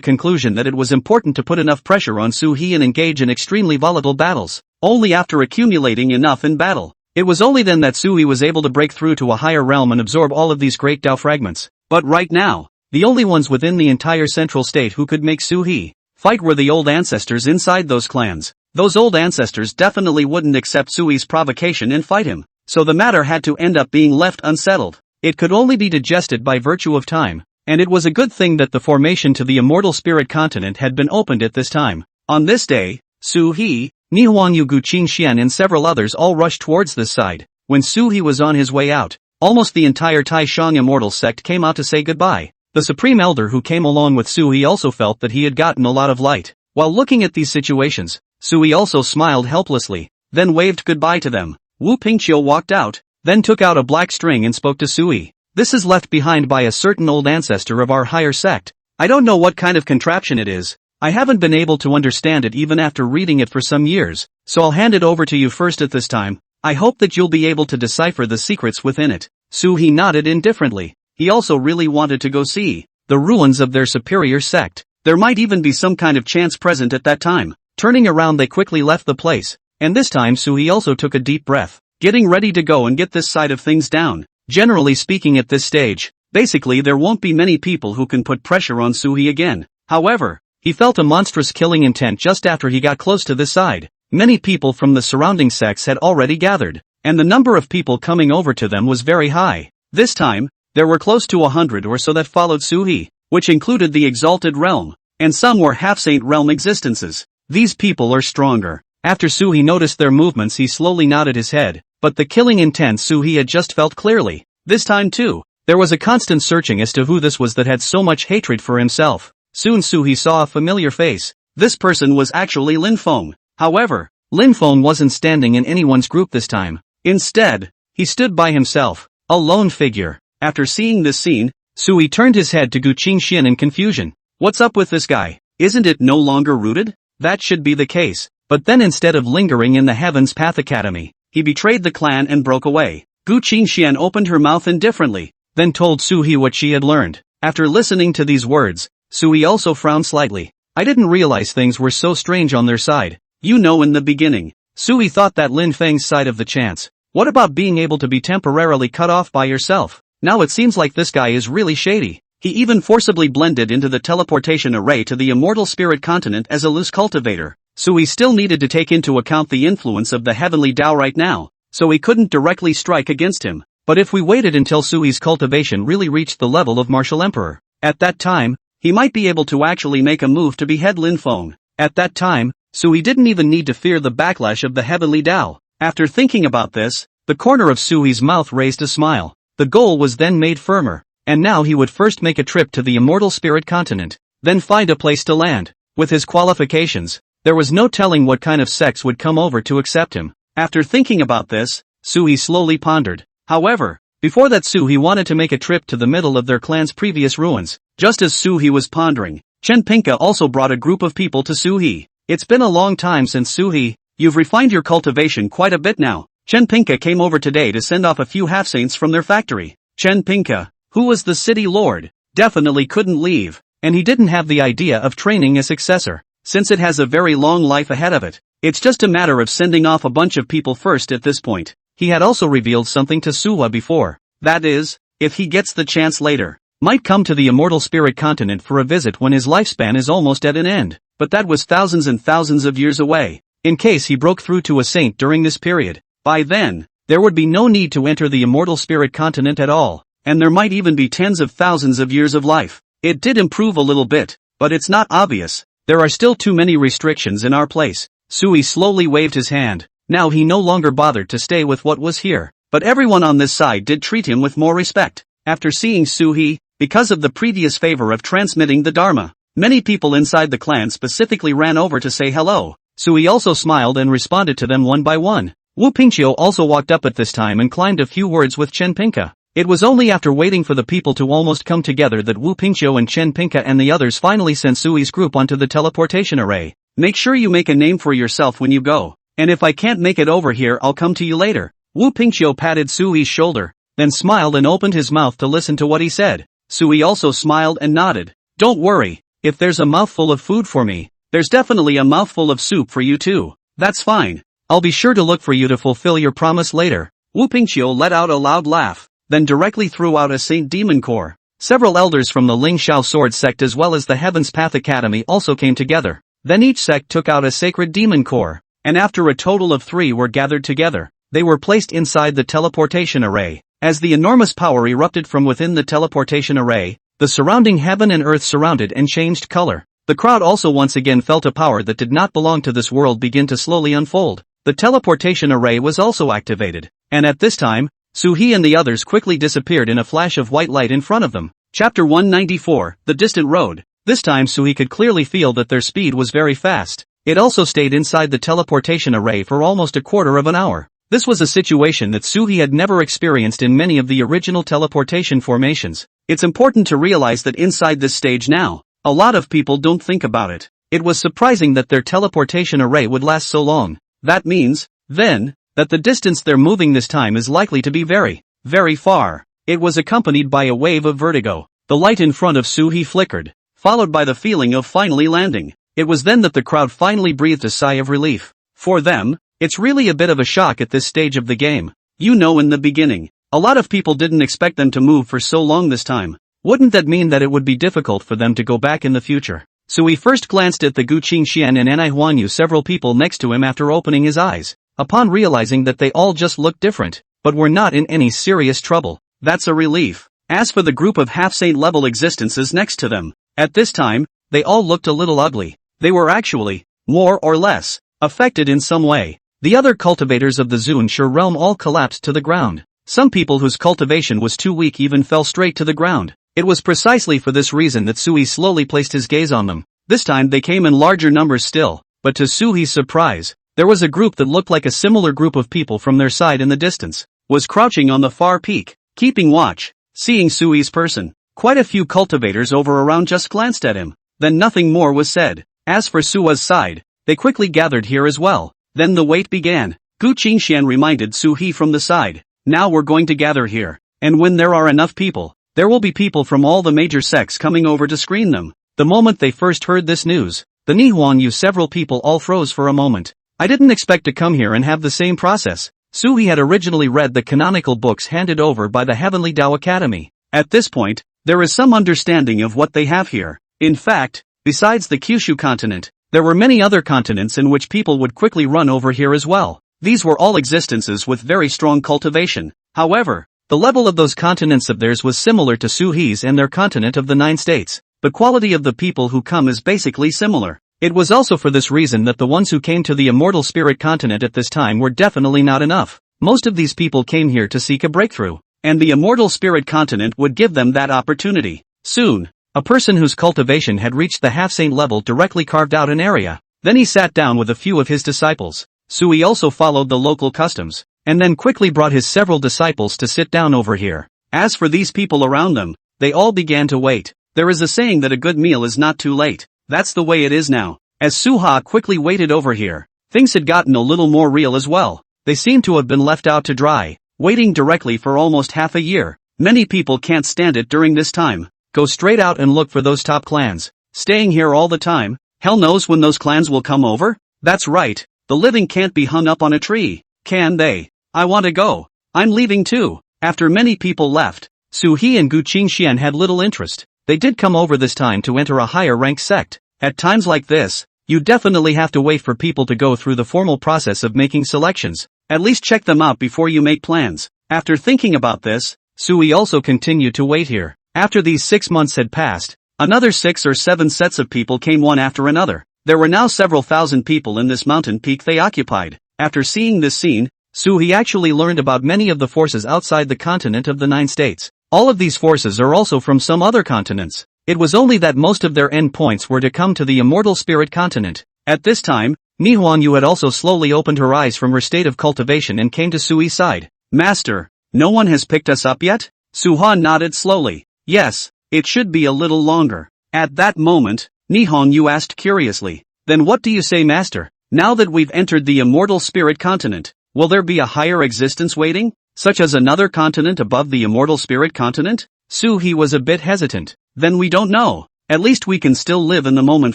conclusion that it was important to put enough pressure on Sui and engage in extremely volatile battles. Only after accumulating enough in battle, it was only then that Sui was able to break through to a higher realm and absorb all of these great Dao fragments. But right now, the only ones within the entire central state who could make Sui fight were the old ancestors inside those clans. Those old ancestors definitely wouldn't accept Sui's provocation and fight him, so the matter had to end up being left unsettled. It could only be digested by virtue of time, and it was a good thing that the formation to the immortal spirit continent had been opened at this time. On this day, Sui, Ni Huangyu, Gu Qingxian and several others all rushed towards this side. When Sui was on his way out, almost the entire Taishang immortal sect came out to say goodbye. The supreme elder who came along with Sui also felt that he had gotten a lot of light. While looking at these situations, Sui also smiled helplessly, then waved goodbye to them. Wu Pingqiu walked out, then took out a black string and spoke to Sui. This is left behind by a certain old ancestor of our higher sect. I don't know what kind of contraption it is. I haven't been able to understand it even after reading it for some years, so I'll hand it over to you first at this time. I hope that you'll be able to decipher the secrets within it. Sui nodded indifferently. He also really wanted to go see the ruins of their superior sect. There might even be some kind of chance present at that time. Turning around they quickly left the place, and this time Sui also took a deep breath, getting ready to go and get this side of things down. Generally speaking at this stage, basically there won't be many people who can put pressure on Sui again. However, he felt a monstrous killing intent just after he got close to this side. Many people from the surrounding sects had already gathered, and the number of people coming over to them was very high. This time, there were close to 100 or so that followed Sui, which included the exalted realm, and some were half-saint realm existences. These people are stronger. After Sui noticed their movements he slowly nodded his head, but the killing intent Sui had just felt clearly. This time too, there was a constant searching as to who this was that had so much hatred for himself. Soon Suhi saw a familiar face. This person was actually Lin Feng. However, Lin Feng wasn't standing in anyone's group this time. Instead, he stood by himself, a lone figure. After seeing this scene, Sui turned his head to Gu Qingxian in confusion. What's up with this guy? Isn't it no longer rooted? That should be the case. But then instead of lingering in the Heaven's Path Academy, he betrayed the clan and broke away. Gu Qingxian opened her mouth indifferently, then told Suhi what she had learned. After listening to these words, Sui also frowned slightly. I didn't realize things were so strange on their side. You know, in the beginning, Sui thought that Lin Feng's side of the chance. What about being able to be temporarily cut off by yourself? Now it seems like this guy is really shady. He even forcibly blended into the teleportation array to the immortal spirit continent as a loose cultivator. Sui still needed to take into account the influence of the heavenly Dao right now, so he couldn't directly strike against him. But if we waited until Sui's cultivation really reached the level of Martial Emperor, at that time, he might be able to actually make a move to behead Lin Feng. At that time, Sui didn't even need to fear the backlash of the heavenly Dao. After thinking about this, the corner of Sui's mouth raised a smile. The goal was then made firmer, and now he would first make a trip to the immortal spirit continent, then find a place to land. With his qualifications, there was no telling what kind of sects would come over to accept him. After thinking about this, Sui slowly pondered. However, before that Sui wanted to make a trip to the middle of their clan's previous ruins. Just as Sui was pondering, Chen Pinka also brought a group of people to Sui. It's been a long time since Sui, you've refined your cultivation quite a bit now. Chen Pinka came over today to send off a few half-saints from their factory. Chen Pinka, who was the city lord, definitely couldn't leave, and he didn't have the idea of training a successor, since it has a very long life ahead of it. It's just a matter of sending off a bunch of people first at this point. He had also revealed something to Suwa before. That is, if he gets the chance later, might come to the immortal spirit continent for a visit when his lifespan is almost at an end, but that was thousands and thousands of years away. In case he broke through to a saint during this period, by then, there would be no need to enter the immortal spirit continent at all, and there might even be tens of thousands of years of life. It did improve a little bit, but it's not obvious. There are still too many restrictions in our place. Sui slowly waved his hand. Now he no longer bothered to stay with what was here, but everyone on this side did treat him with more respect. After seeing Sui, because of the previous favor of transmitting the Dharma, many people inside the clan specifically ran over to say hello. Sui also smiled and responded to them one by one. Wu Pingqiu also walked up at this time and climbed a few words with Chen Pinka. It was only after waiting for the people to almost come together that Wu Pingqiu and Chen Pinka and the others finally sent Sui's group onto the teleportation array. Make sure you make a name for yourself when you go, and if I can't make it over here I'll come to you later. Wu Pingqiu patted Sui's shoulder, then smiled and opened his mouth to listen to what he said. Sui also smiled and nodded. Don't worry, if there's a mouthful of food for me, there's definitely a mouthful of soup for you too. That's fine. I'll be sure to look for you to fulfill your promise later. Wu Pingqiu let out a loud laugh, then directly threw out a Saint Demon Core. Several elders from the Ling Shao Sword sect as well as the Heaven's Path Academy also came together. Then each sect took out a sacred demon core, and after a total of 3 were gathered together, they were placed inside the teleportation array. As the enormous power erupted from within the teleportation array, the surrounding heaven and earth surrounded and changed color. The crowd also once again felt a power that did not belong to this world begin to slowly unfold. The teleportation array was also activated, and at this time, Suhi and the others quickly disappeared in a flash of white light in front of them. Chapter 194, The Distant Road. This time Suhi could clearly feel that their speed was very fast. It also stayed inside the teleportation array for almost a quarter of an hour. This was a situation that Suhi had never experienced in many of the original teleportation formations. It's important to realize that inside this stage now, a lot of people don't think about it. It was surprising that their teleportation array would last so long. That means, then, that the distance they're moving this time is likely to be very, very far. It was accompanied by a wave of vertigo. The light in front of Suhi flickered, followed by the feeling of finally landing. It was then that the crowd finally breathed a sigh of relief. For them, it's really a bit of a shock at this stage of the game. You know, in the beginning, a lot of people didn't expect them to move for so long this time. Wouldn't that mean that it would be difficult for them to go back in the future? Sui first glanced at the Gu Qingxian and Anaihuanyu several people next to him after opening his eyes, upon realizing that they all just looked different, but were not in any serious trouble. That's a relief. As for the group of half-saint level existences next to them, at this time, they all looked a little ugly. They were actually, more or less, affected in some way. The other cultivators of the Zunsha realm all collapsed to the ground. Some people whose cultivation was too weak even fell straight to the ground. It was precisely for this reason that Sui slowly placed his gaze on them. This time they came in larger numbers still, but to Sui's surprise, there was a group that looked like a similar group of people from their side in the distance, was crouching on the far peak, keeping watch. Seeing Sui's person, quite a few cultivators over around just glanced at him, then nothing more was said. As for Sua's side, they quickly gathered here as well. Then the wait began. Gu Qingxian reminded Su-he from the side, now we're going to gather here, and when there are enough people, there will be people from all the major sects coming over to screen them. The moment they first heard this news, the Nihonyu several people all froze for a moment. I didn't expect to come here and have the same process. Su-he had originally read the canonical books handed over by the Heavenly Dao Academy. At this point, there is some understanding of what they have here. In fact, besides the Kyushu continent, there were many other continents in which people would quickly run over here as well. These were all existences with very strong cultivation. However, the level of those continents of theirs was similar to Su-he's and their continent of the 9 states. The quality of the people who come is basically similar. It was also for this reason that the ones who came to the Immortal Spirit continent at this time were definitely not enough. Most of these people came here to seek a breakthrough, and the Immortal Spirit continent would give them that opportunity. Soon, a person whose cultivation had reached the half-saint level directly carved out an area. Then he sat down with a few of his disciples. Sui also followed the local customs, and then quickly brought his several disciples to sit down over here. As for these people around them, they all began to wait. There is a saying that a good meal is not too late. That's the way it is now. As Su-ha quickly waited over here, things had gotten a little more real as well. They seemed to have been left out to dry, waiting directly for almost half a year. Many people can't stand it during this time. Go straight out and look for those top clans. Staying here all the time, hell knows when those clans will come over? That's right. The living can't be hung up on a tree, can they? I want to go. I'm leaving too. After many people left, Su-he and Gu Qingxian had little interest. They did come over this time to enter a higher rank sect. At times like this, you definitely have to wait for people to go through the formal process of making selections. At least check them out before you make plans. After thinking about this, Sui also continued to wait here. After these 6 months had passed, another 6 or 7 sets of people came one after another. There were now several thousand people in this mountain peak they occupied. After seeing this scene, Su-he actually learned about many of the forces outside the continent of the 9 states. All of these forces are also from some other continents. It was only that most of their endpoints were to come to the Immortal Spirit continent. At this time, Nihonyu had also slowly opened her eyes from her state of cultivation and came to Sui's side. Master, no one has picked us up yet? Su-ha nodded slowly. Yes, it should be a little longer. At that moment, Nihonyu asked curiously. Then what do you say, Master? Now that we've entered the Immortal Spirit continent, will there be a higher existence waiting? Such as another continent above the Immortal Spirit continent? Su-he was a bit hesitant. Then we don't know. At least we can still live in the moment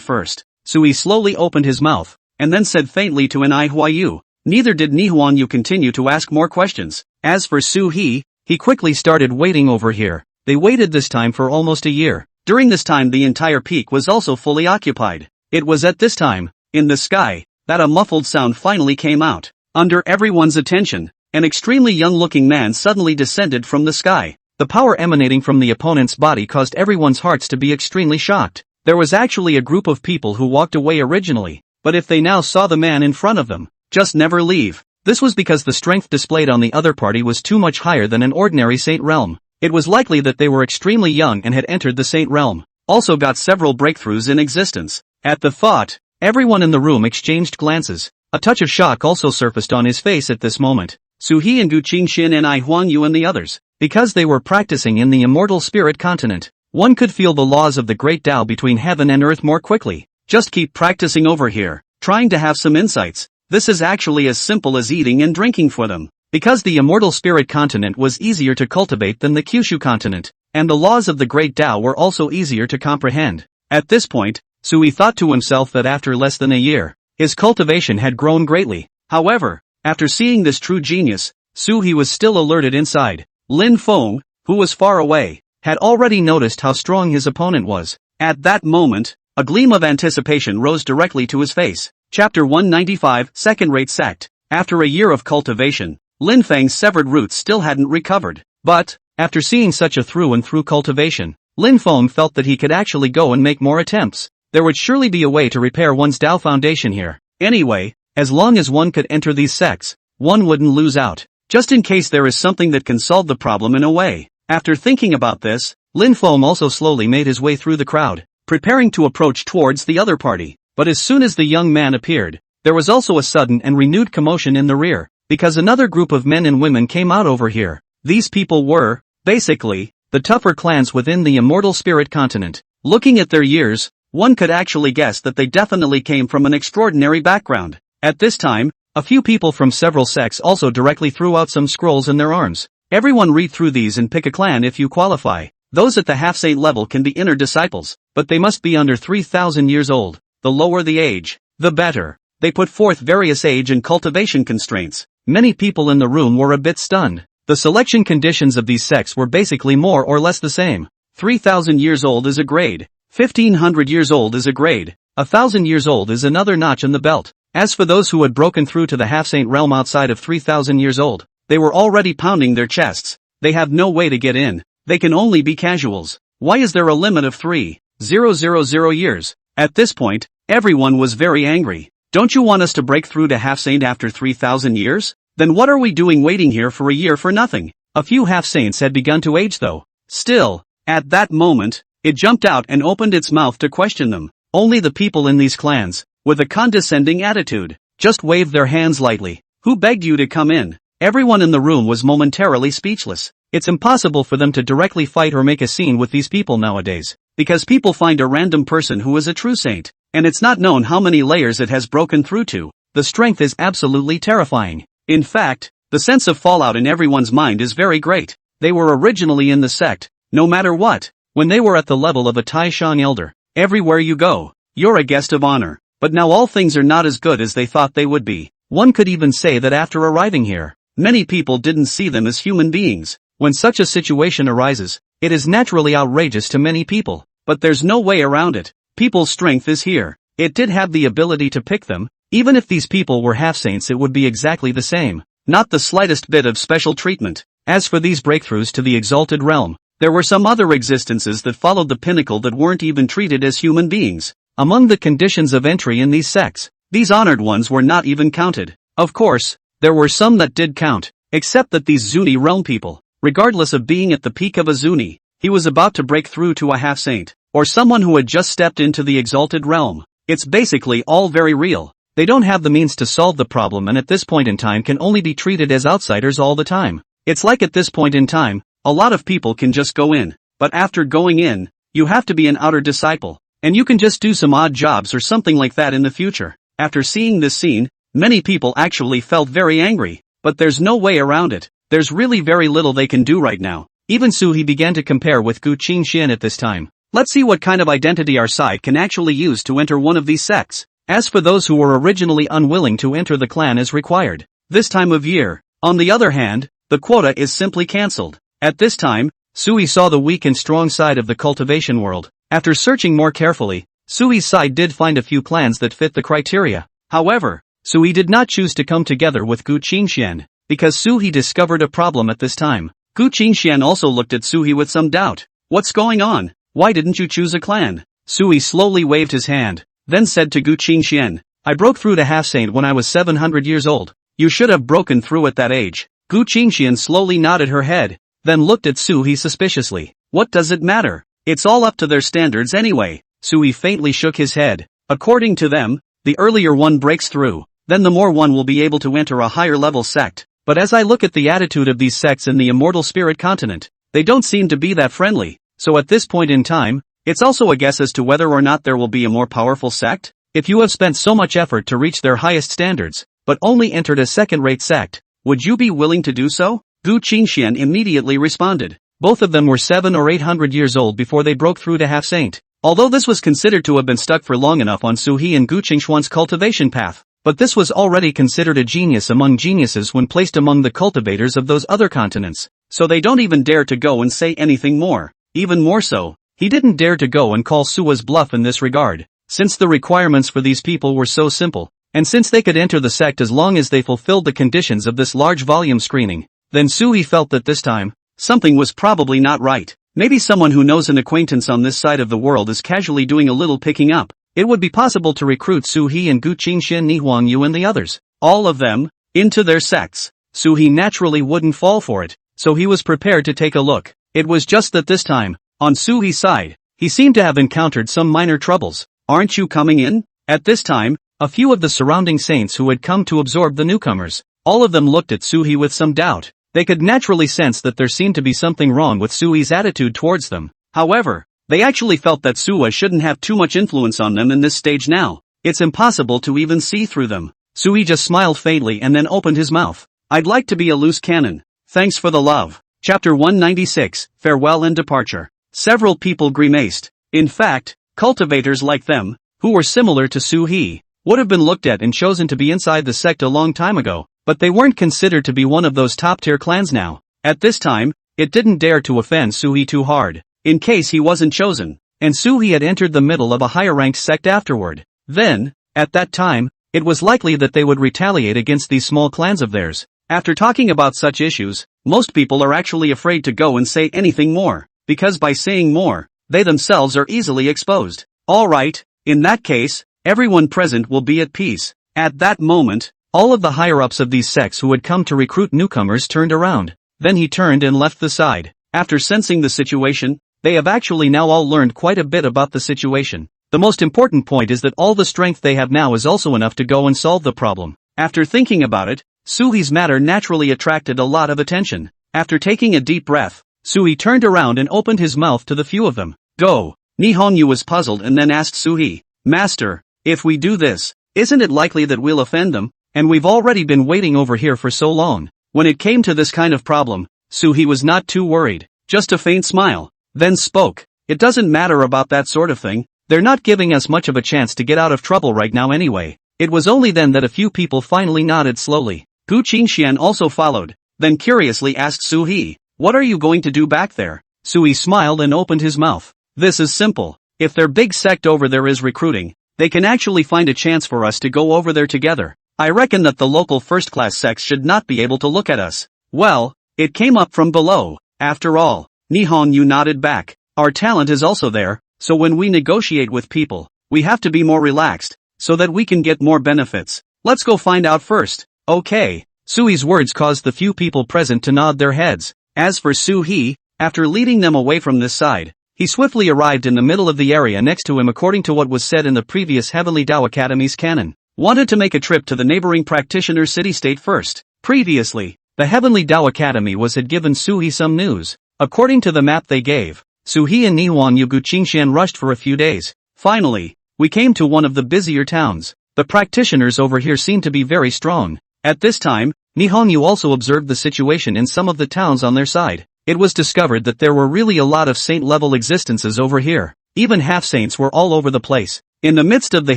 first. Sui slowly opened his mouth, and then said faintly to Nihonyu. Neither did Nihonyu continue to ask more questions. As for Su-he, he quickly started waiting over here. They waited this time for almost a year. During this time the entire peak was also fully occupied. It was at this time, in the sky, that a muffled sound finally came out. Under everyone's attention, an extremely young-looking man suddenly descended from the sky. The power emanating from the opponent's body caused everyone's hearts to be extremely shocked. There was actually a group of people who walked away originally, but if they now saw the man in front of them, just never leave. This was because the strength displayed on the other party was too much higher than an ordinary saint realm. It was likely that they were extremely young and had entered the saint realm. Also got several breakthroughs in existence. At the thought, everyone in the room exchanged glances. A touch of shock also surfaced on his face at this moment. Su-he and Gu Qingxian and Huangyu and the others. Because they were practicing in the Immortal Spirit continent, one could feel the laws of the great Tao between heaven and earth more quickly. Just keep practicing over here, trying to have some insights. This is actually as simple as eating and drinking for them. Because the Immortal Spirit continent was easier to cultivate than the Kyushu continent, and the laws of the great Tao were also easier to comprehend. At this point, Sui thought to himself that after less than a year, his cultivation had grown greatly. However, after seeing this true genius, Sui was still alerted inside. Lin Feng, who was far away, had already noticed how strong his opponent was. At that moment, a gleam of anticipation rose directly to his face. Chapter 195, Second-Rate Sect. After a year of cultivation, Lin Feng's severed roots still hadn't recovered. But, after seeing such a through-and-through cultivation, Lin Feng felt that he could actually go and make more attempts. There would surely be a way to repair one's Tao foundation here. Anyway, as long as one could enter these sects, one wouldn't lose out. just in case there is something that can solve the problem in a way. After thinking about this, Lin Feng also slowly made his way through the crowd, preparing to approach towards the other party. But as soon as the young man appeared, there was also a sudden and renewed commotion in the rear, because another group of men and women came out over here. These people were, basically, the tougher clans within the immortal spirit continent. Looking at their years, one could actually guess that they definitely came from an extraordinary background. At this time, a few people from several sects also directly threw out some scrolls in their arms. Everyone read through these and pick a clan if you qualify. Those at the half-saint level can be inner disciples, but they must be under 3,000 years old. The lower the age, the better. They put forth various age and cultivation constraints. Many people in the room were a bit stunned. The selection conditions of these sects were basically more or less the same. 3,000 years old is a grade. 1,500 years old is a grade. 1,000 years old is another notch in the belt. As for those who had broken through to the half-saint realm outside of 3,000 years old, they were already pounding their chests. They have no way to get in. They can only be casuals. Why is there a limit of 3,000 years? At this point, everyone was very angry. Don't you want us to break through to half-saint after 3,000 years? Then what are we doing waiting here for a year for nothing? A few half-saints had begun to age though. Still, at that moment, it jumped out and opened its mouth to question them. Only the people in these clans, with a condescending attitude, just waved their hands lightly. Who begged you to come in? Everyone in the room was momentarily speechless. It's impossible for them to directly fight or make a scene with these people nowadays, because people find a random person who is a true saint, and it's not known how many layers it has broken through to. The strength is absolutely terrifying. In fact, the sense of fallout in everyone's mind is very great. They were originally in the sect, no matter what, when they were at the level of a Taishan elder. Everywhere you go, you're a guest of honor. But now all things are not as good as they thought they would be. One could even say that after arriving here, many people didn't see them as human beings. When such a situation arises, it is naturally outrageous to many people. But there's no way around it. People's strength is here. It did have the ability to pick them. Even if these people were half-saints, it would be exactly the same. Not the slightest bit of special treatment. As for these breakthroughs to the exalted realm, there were some other existences that followed the pinnacle that weren't even treated as human beings. Among the conditions of entry in these sects, these honored ones were not even counted. Of course, there were some that did count, except that these Zuni realm people, regardless of being at the peak of a Zuni, he was about to break through to a half-saint, or someone who had just stepped into the exalted realm. It's basically all very real. They don't have the means to solve the problem and at this point in time can only be treated as outsiders all the time. It's like at this point in time, a lot of people can just go in, but after going in, you have to be an outer disciple. And you can just do some odd jobs or something like that in the future. After seeing this scene, many people actually felt very angry, but there's no way around it. There's really very little they can do right now. Even He began to compare with Gu Qingxian at this time. Let's see what kind of identity our side can actually use to enter one of these sects. As for those who were originally unwilling to enter the clan as required, this time of year, on the other hand, the quota is simply cancelled. At this time, Sui saw the weak and strong side of the cultivation world. After searching more carefully, Sui's side did find a few clans that fit the criteria. However, Sui did not choose to come together with Gu Qingxian, because Sui discovered a problem at this time. Gu Qingxian also looked at Sui with some doubt. What's going on? Why didn't you choose a clan? Sui slowly waved his hand, then said to Gu Qingxian, I broke through to half-saint when I was 700 years old. You should have broken through at that age. Gu Qingxian slowly nodded her head, then looked at Sui suspiciously. What does it matter? It's all up to their standards anyway. Sui faintly shook his head. According to them, the earlier one breaks through, then the more one will be able to enter a higher level sect. But as I look at the attitude of these sects in the immortal spirit continent, they don't seem to be that friendly. So at this point in time, it's also a guess as to whether or not there will be a more powerful sect. If you have spent so much effort to reach their highest standards, but only entered a second-rate sect, would you be willing to do so? Gu Qingxian immediately responded. Both of them were 700 or 800 years old before they broke through to half-saint. Although this was considered to have been stuck for long enough on Sui and Gu Qingxuan's cultivation path, but this was already considered a genius among geniuses when placed among the cultivators of those other continents. So they don't even dare to go and say anything more. Even more so, he didn't dare to go and call Sua's bluff in this regard, since the requirements for these people were so simple, and since they could enter the sect as long as they fulfilled the conditions of this large volume screening, then Sui felt that this time, something was probably not right. Maybe someone who knows an acquaintance on this side of the world is casually doing a little picking up. It would be possible to recruit Sui and Gu Qingxian, Ni Huangyu and the others, all of them, into their sects. Suhi naturally wouldn't fall for it, so he was prepared to take a look. It was just that this time, on Suhi's side, he seemed to have encountered some minor troubles. Aren't you coming in? At this time, a few of the surrounding saints who had come to absorb the newcomers, all of them looked at Suhi with some doubt. They could naturally sense that there seemed to be something wrong with Suhi's attitude towards them. However, they actually felt that Suwa shouldn't have too much influence on them in this stage now. It's impossible to even see through them. Suhi just smiled faintly and then opened his mouth. I'd like to be a loose cannon. Thanks for the love. Chapter 196, Farewell and Departure. Several people grimaced. In fact, cultivators like them, who were similar to Suhi, would have been looked at and chosen to be inside the sect a long time ago, but they weren't considered to be one of those top-tier clans now. At this time, it didn't dare to offend Suhi too hard, in case he wasn't chosen, and Suhi had entered the middle of a higher-ranked sect afterward. Then, at that time, it was likely that they would retaliate against these small clans of theirs. After talking about such issues, most people are actually afraid to go and say anything more, because by saying more, they themselves are easily exposed. Alright, in that case, everyone present will be at peace. At that moment, all of the higher-ups of these sects who had come to recruit newcomers turned around. Then he turned and left the side. After sensing the situation, they have actually now all learned quite a bit about the situation. The most important point is that all the strength they have now is also enough to go and solve the problem. After thinking about it, Suhi's matter naturally attracted a lot of attention. After taking a deep breath, Suhi turned around and opened his mouth to the few of them. Go! Nihonyu was puzzled and then asked Suhi, Master, if we do this, isn't it likely that we'll offend them? And we've already been waiting over here for so long. When it came to this kind of problem, Suhi was not too worried, just a faint smile, then spoke. It doesn't matter about that sort of thing, they're not giving us much of a chance to get out of trouble right now anyway. It was only then that a few people finally nodded slowly. Gu Qingxian also followed, then curiously asked Suhi, what are you going to do back there? Suhi smiled and opened his mouth. This is simple. If their big sect over there is recruiting, they can actually find a chance for us to go over there together. I reckon that the local first-class sects should not be able to look at us. Well, it came up from below. After all, Nihonyu nodded back. Our talent is also there, so when we negotiate with people, we have to be more relaxed, so that we can get more benefits. Let's go find out first. Okay. Sui's words caused the few people present to nod their heads. As for Suhi, after leading them away from this side, he swiftly arrived in the middle of the area next to him according to what was said in the previous Heavenly Dao Academy's canon. Wanted to make a trip to the neighboring practitioner city-state first. Previously, the Heavenly Dao Academy had given Suhi some news. According to the map they gave, Suhi and Nihonyu Gu Qingxian rushed for a few days. Finally, we came to one of the busier towns. The practitioners over here seem to be very strong. At this time, Nihonyu also observed the situation in some of the towns on their side. It was discovered that there were really a lot of saint-level existences over here. Even half-saints were all over the place. In the midst of the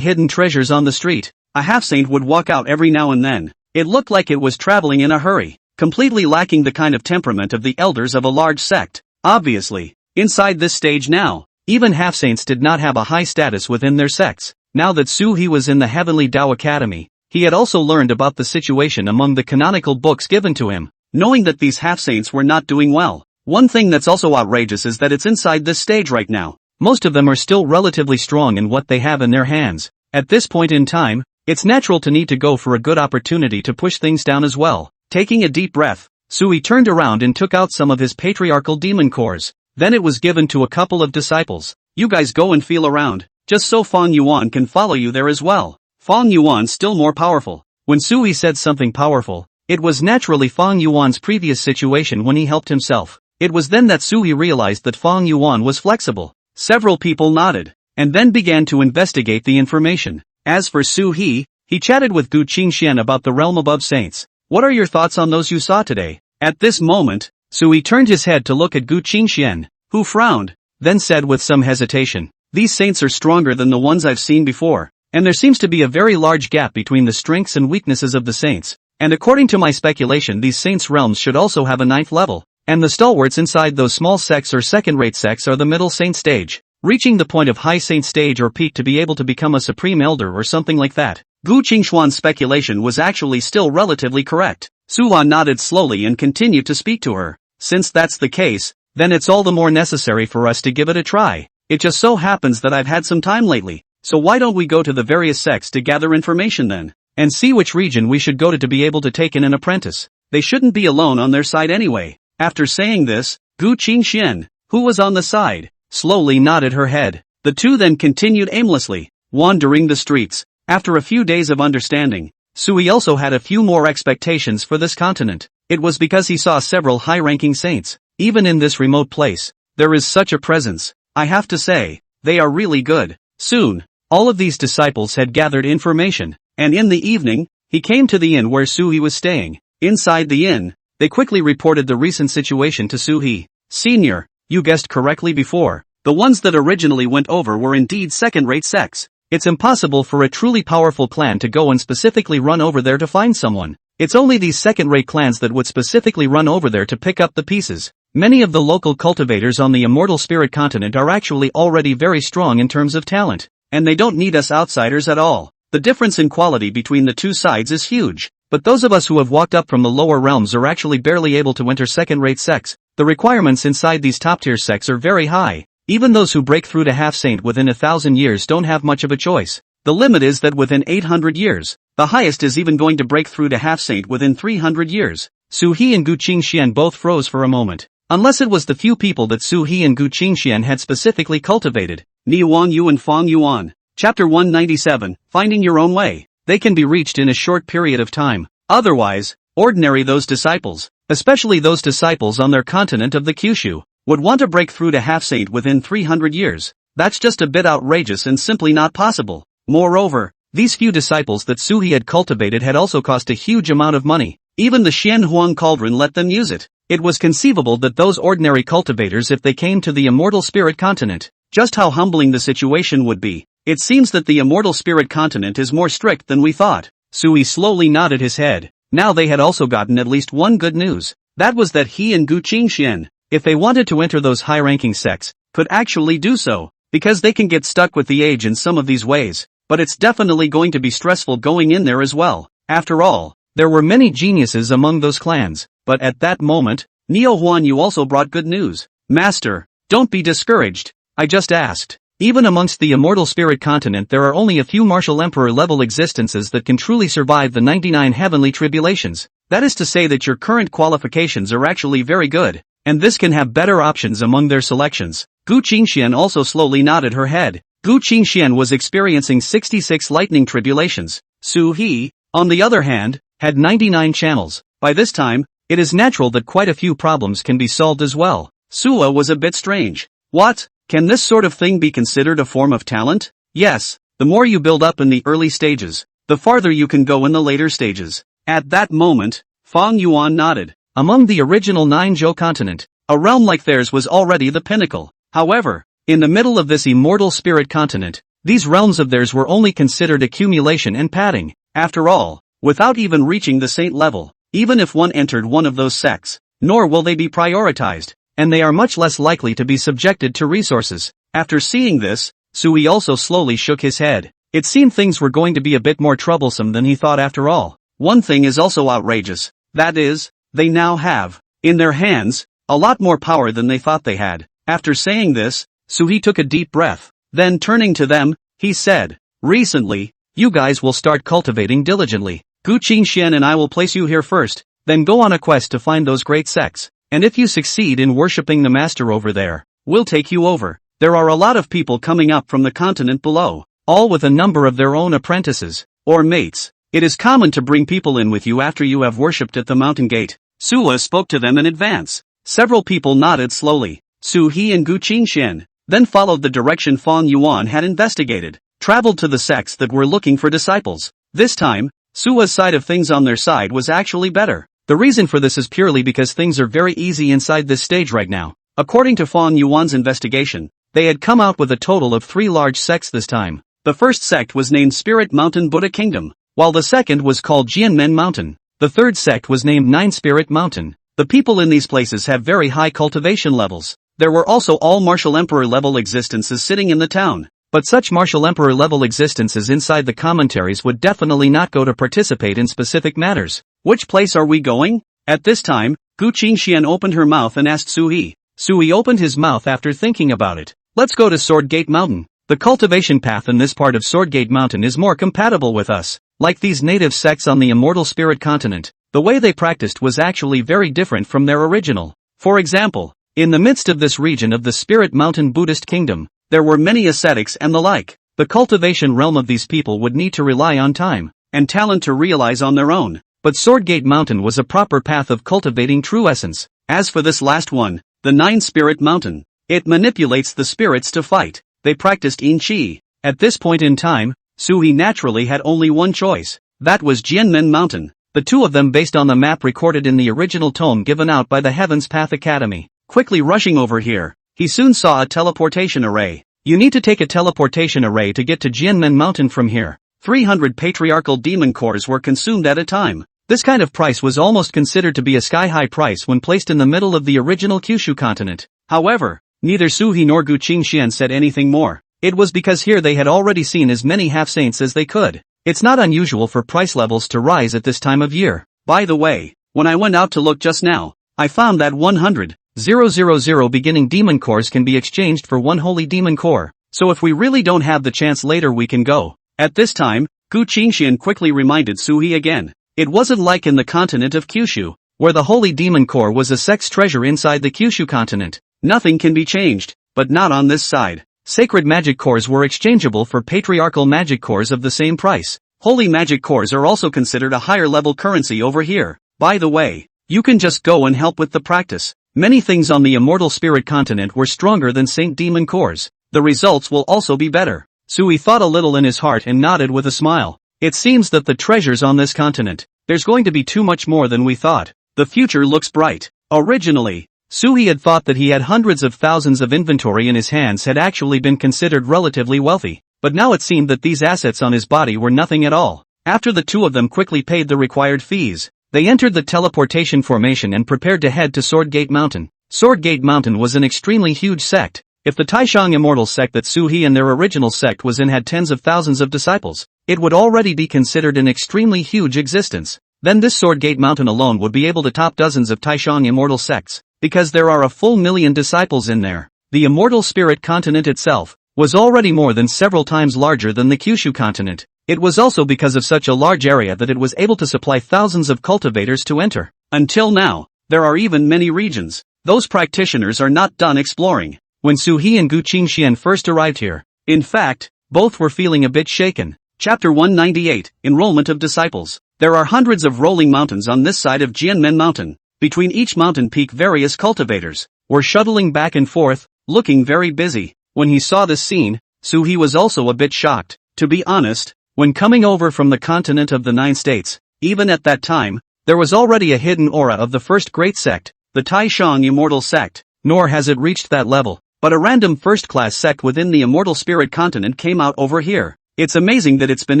hidden treasures on the street, a half-saint would walk out every now and then. It looked like it was traveling in a hurry, completely lacking the kind of temperament of the elders of a large sect. Obviously, inside this stage now, even half-saints did not have a high status within their sects. Now that Suhi was in the Heavenly Dao Academy, he had also learned about the situation among the canonical books given to him, knowing that these half-saints were not doing well. One thing that's also outrageous is that it's inside this stage right now. Most of them are still relatively strong in what they have in their hands. At this point in time, it's natural to need to go for a good opportunity to push things down as well. Taking a deep breath, Suhi turned around and took out some of his patriarchal demon cores. Then it was given to a couple of disciples. You guys go and feel around, just so Fong Yuan can follow you there as well. Fong Yuan still more powerful. When Suhi said something powerful, it was naturally Fong Yuan's previous situation when he helped himself. It was then that Suhi realized that Fong Yuan was flexible. Several people nodded, and then began to investigate the information. As for Suhi, he chatted with Gu Qingxian about the realm above saints. What are your thoughts on those you saw today? At this moment, Suhi turned his head to look at Gu Qingxian, who frowned, then said with some hesitation, these saints are stronger than the ones I've seen before, and there seems to be a very large gap between the strengths and weaknesses of the saints, and according to my speculation these saints' realms should also have a 9th level, and the stalwarts inside those small sects or second-rate sects are the middle saint stage, reaching the point of high saint stage or peak to be able to become a supreme elder or something like that. Gu Qingxuan's speculation was actually still relatively correct. Suha nodded slowly and continued to speak to her. Since that's the case, then it's all the more necessary for us to give it a try. It just so happens that I've had some time lately, so why don't we go to the various sects to gather information then, and see which region we should go to be able to take in an apprentice. they shouldn't be alone on their side anyway. After saying this, Gu Qingxian, who was on the side, slowly nodded her head. The two then continued aimlessly, wandering the streets. After a few days of understanding, Sui also had a few more expectations for this continent. It was because he saw several high-ranking saints. Even in this remote place, there is such a presence. I have to say, they are really good. Soon, all of these disciples had gathered information, and in the evening, he came to the inn where Sui was staying. Inside the inn, they quickly reported the recent situation to Sui. Senior, you guessed correctly before. The ones that originally went over were indeed second-rate sects. It's impossible for a truly powerful clan to go and specifically run over there to find someone. It's only these second-rate clans that would specifically run over there to pick up the pieces. Many of the local cultivators on the Immortal Spirit continent are actually already very strong in terms of talent, and they don't need us outsiders at all. The difference in quality between the two sides is huge, but those of us who have walked up from the lower realms are actually barely able to enter second-rate sects. The requirements inside these top-tier sects are very high. Even those who break through to half-saint within 1,000 years don't have much of a choice. The limit is that within 800 years, the highest is even going to break through to half-saint within 300 years. Su He and Gu Qingxian both froze for a moment. Unless it was the few people that Su He and Gu Qingxian had specifically cultivated. Ni Wang Yu and Fong Yuan. Chapter 197, Finding Your Own Way. They can be reached in a short period of time. Otherwise, ordinary those disciples, especially those disciples on their continent of the Kyushu, would want to break through to half-saint within 300 years. That's just a bit outrageous and simply not possible. Moreover, these few disciples that Su He had cultivated had also cost a huge amount of money. Even the Xianhuang cauldron let them use it. It was conceivable that those ordinary cultivators, if they came to the Immortal Spirit continent, just how humbling the situation would be. It seems that the Immortal Spirit continent is more strict than we thought. Sui slowly nodded his head. Now they had also gotten at least one good news. That was that he and Gu Qingxian, if they wanted to enter those high-ranking sects, could actually do so, because they can get stuck with the age in some of these ways, but it's definitely going to be stressful going in there as well. After all, there were many geniuses among those clans, but at that moment, Neo Huan Yu also brought good news. Master, don't be discouraged, I just asked. Even amongst the Immortal Spirit continent there are only a few martial emperor-level existences that can truly survive the 99 heavenly tribulations. That is to say that your current qualifications are actually very good, and this can have better options among their selections. Gu Qingxian also slowly nodded her head. Gu Qingxian was experiencing 66 lightning tribulations. Su He, on the other hand, had 99 channels. By this time, it is natural that quite a few problems can be solved as well. Sua was a bit strange. What? Can this sort of thing be considered a form of talent? Yes, the more you build up in the early stages, the farther you can go in the later stages. At that moment, Fong Yuan nodded. Among the original 9 Zhou continent, a realm like theirs was already the pinnacle. However, in the middle of this Immortal Spirit continent, these realms of theirs were only considered accumulation and padding. After all, without even reaching the saint level, even if one entered one of those sects, nor will they be prioritized, and they are much less likely to be subjected to resources. After seeing this, Sui also slowly shook his head. It seemed things were going to be a bit more troublesome than he thought after all. One thing is also outrageous. That is, they now have, in their hands, a lot more power than they thought they had. After saying this, Sui took a deep breath. Then turning to them, he said, recently, you guys will start cultivating diligently. Gu Qingxian and I will place you here first, then go on a quest to find those great sects. And if you succeed in worshipping the master over there, we'll take you over. There are a lot of people coming up from the continent below, all with a number of their own apprentices, or mates. It is common to bring people in with you after you have worshipped at the mountain gate. Sua spoke to them in advance. Several people nodded slowly. Su He and Gu Qingxian then followed the direction Fong Yuan had investigated, traveled to the sects that were looking for disciples. This time, Sua's side of things on their side was actually better. The reason for this is purely because things are very easy inside this stage right now. According to Fong Yuan's investigation, they had come out with a total of 3 large sects this time. The first sect was named Spirit Mountain Buddha Kingdom, while the second was called Jianmen Mountain. The third sect was named Nine Spirit Mountain. The people in these places have very high cultivation levels. There were also all martial emperor level existences sitting in the town. But such martial emperor level existences inside the commentaries would definitely not go to participate in specific matters. Which place are we going? At this time, Gu Qingxian opened her mouth and asked Sui. Sui opened his mouth after thinking about it. Let's go to Swordgate Mountain. The cultivation path in this part of Swordgate Mountain is more compatible with us. Like these native sects on the Immortal Spirit continent, the way they practiced was actually very different from their original. For example, in the midst of this region of the Spirit Mountain Buddhist Kingdom, there were many ascetics and the like. The cultivation realm of these people would need to rely on time and talent to realize on their own. But Swordgate Mountain was a proper path of cultivating true essence. As for this last one, the Nine Spirit Mountain, it manipulates the spirits to fight. They practiced In Chi. At this point in time, Suhi naturally had only one choice. That was Jianmen Mountain. The two of them based on the map recorded in the original tome given out by the Heaven's Path Academy. Quickly rushing over here, he soon saw a teleportation array. You need to take a teleportation array to get to Jianmen Mountain from here. 300 patriarchal demon cores were consumed at a time. This kind of price was almost considered to be a sky-high price when placed in the middle of the original Kyushu continent. However, neither Suhi nor Gu Qingxian said anything more. It was because here they had already seen as many half-saints as they could. It's not unusual for price levels to rise at this time of year. By the way, when I went out to look just now, I found that 100,000 beginning demon cores can be exchanged for one holy demon core. So if we really don't have the chance later we can go. At this time, Gu Qingxian quickly reminded Suhi again. It wasn't like in the continent of Kyushu, where the holy demon core was a sex treasure inside the Kyushu continent. Nothing can be changed, but not on this side. Sacred magic cores were exchangeable for patriarchal magic cores of the same price. Holy magic cores are also considered a higher level currency over here. By the way, you can just go and help with the practice. Many things on the immortal spirit continent were stronger than Saint Demon cores. The results will also be better. Sui thought a little in his heart and nodded with a smile. It seems that the treasures on this continent, there's going to be too much more than we thought. The future looks bright. Originally, Suhi had thought that he had hundreds of thousands of inventory in his hands had actually been considered relatively wealthy, but now it seemed that these assets on his body were nothing at all. After the two of them quickly paid the required fees, they entered the teleportation formation and prepared to head to Swordgate Mountain. Swordgate Mountain was an extremely huge sect. If the Taishang immortal sect that Suhi and their original sect was in had tens of thousands of disciples, it would already be considered an extremely huge existence. Then this Swordgate Mountain alone would be able to top dozens of Taishang immortal sects, because there are a full million disciples in there. The immortal spirit continent itself was already more than several times larger than the Kyushu continent. It was also because of such a large area that it was able to supply thousands of cultivators to enter. Until now, there are even many regions. Those practitioners are not done exploring. When Suhi and Gu Qingxian first arrived here, in fact, both were feeling a bit shaken. Chapter 198, Enrollment of Disciples. There are hundreds of rolling mountains on this side of Jianmen Mountain. Between each mountain peak various cultivators were shuttling back and forth, looking very busy. When he saw this scene, Suhi was also a bit shocked. To be honest, when coming over from the continent of the 9 states, even at that time, there was already a hidden aura of the first great sect, the Taishang immortal sect, nor has it reached that level. But a random first-class sect within the immortal spirit continent came out over here. It's amazing that it's been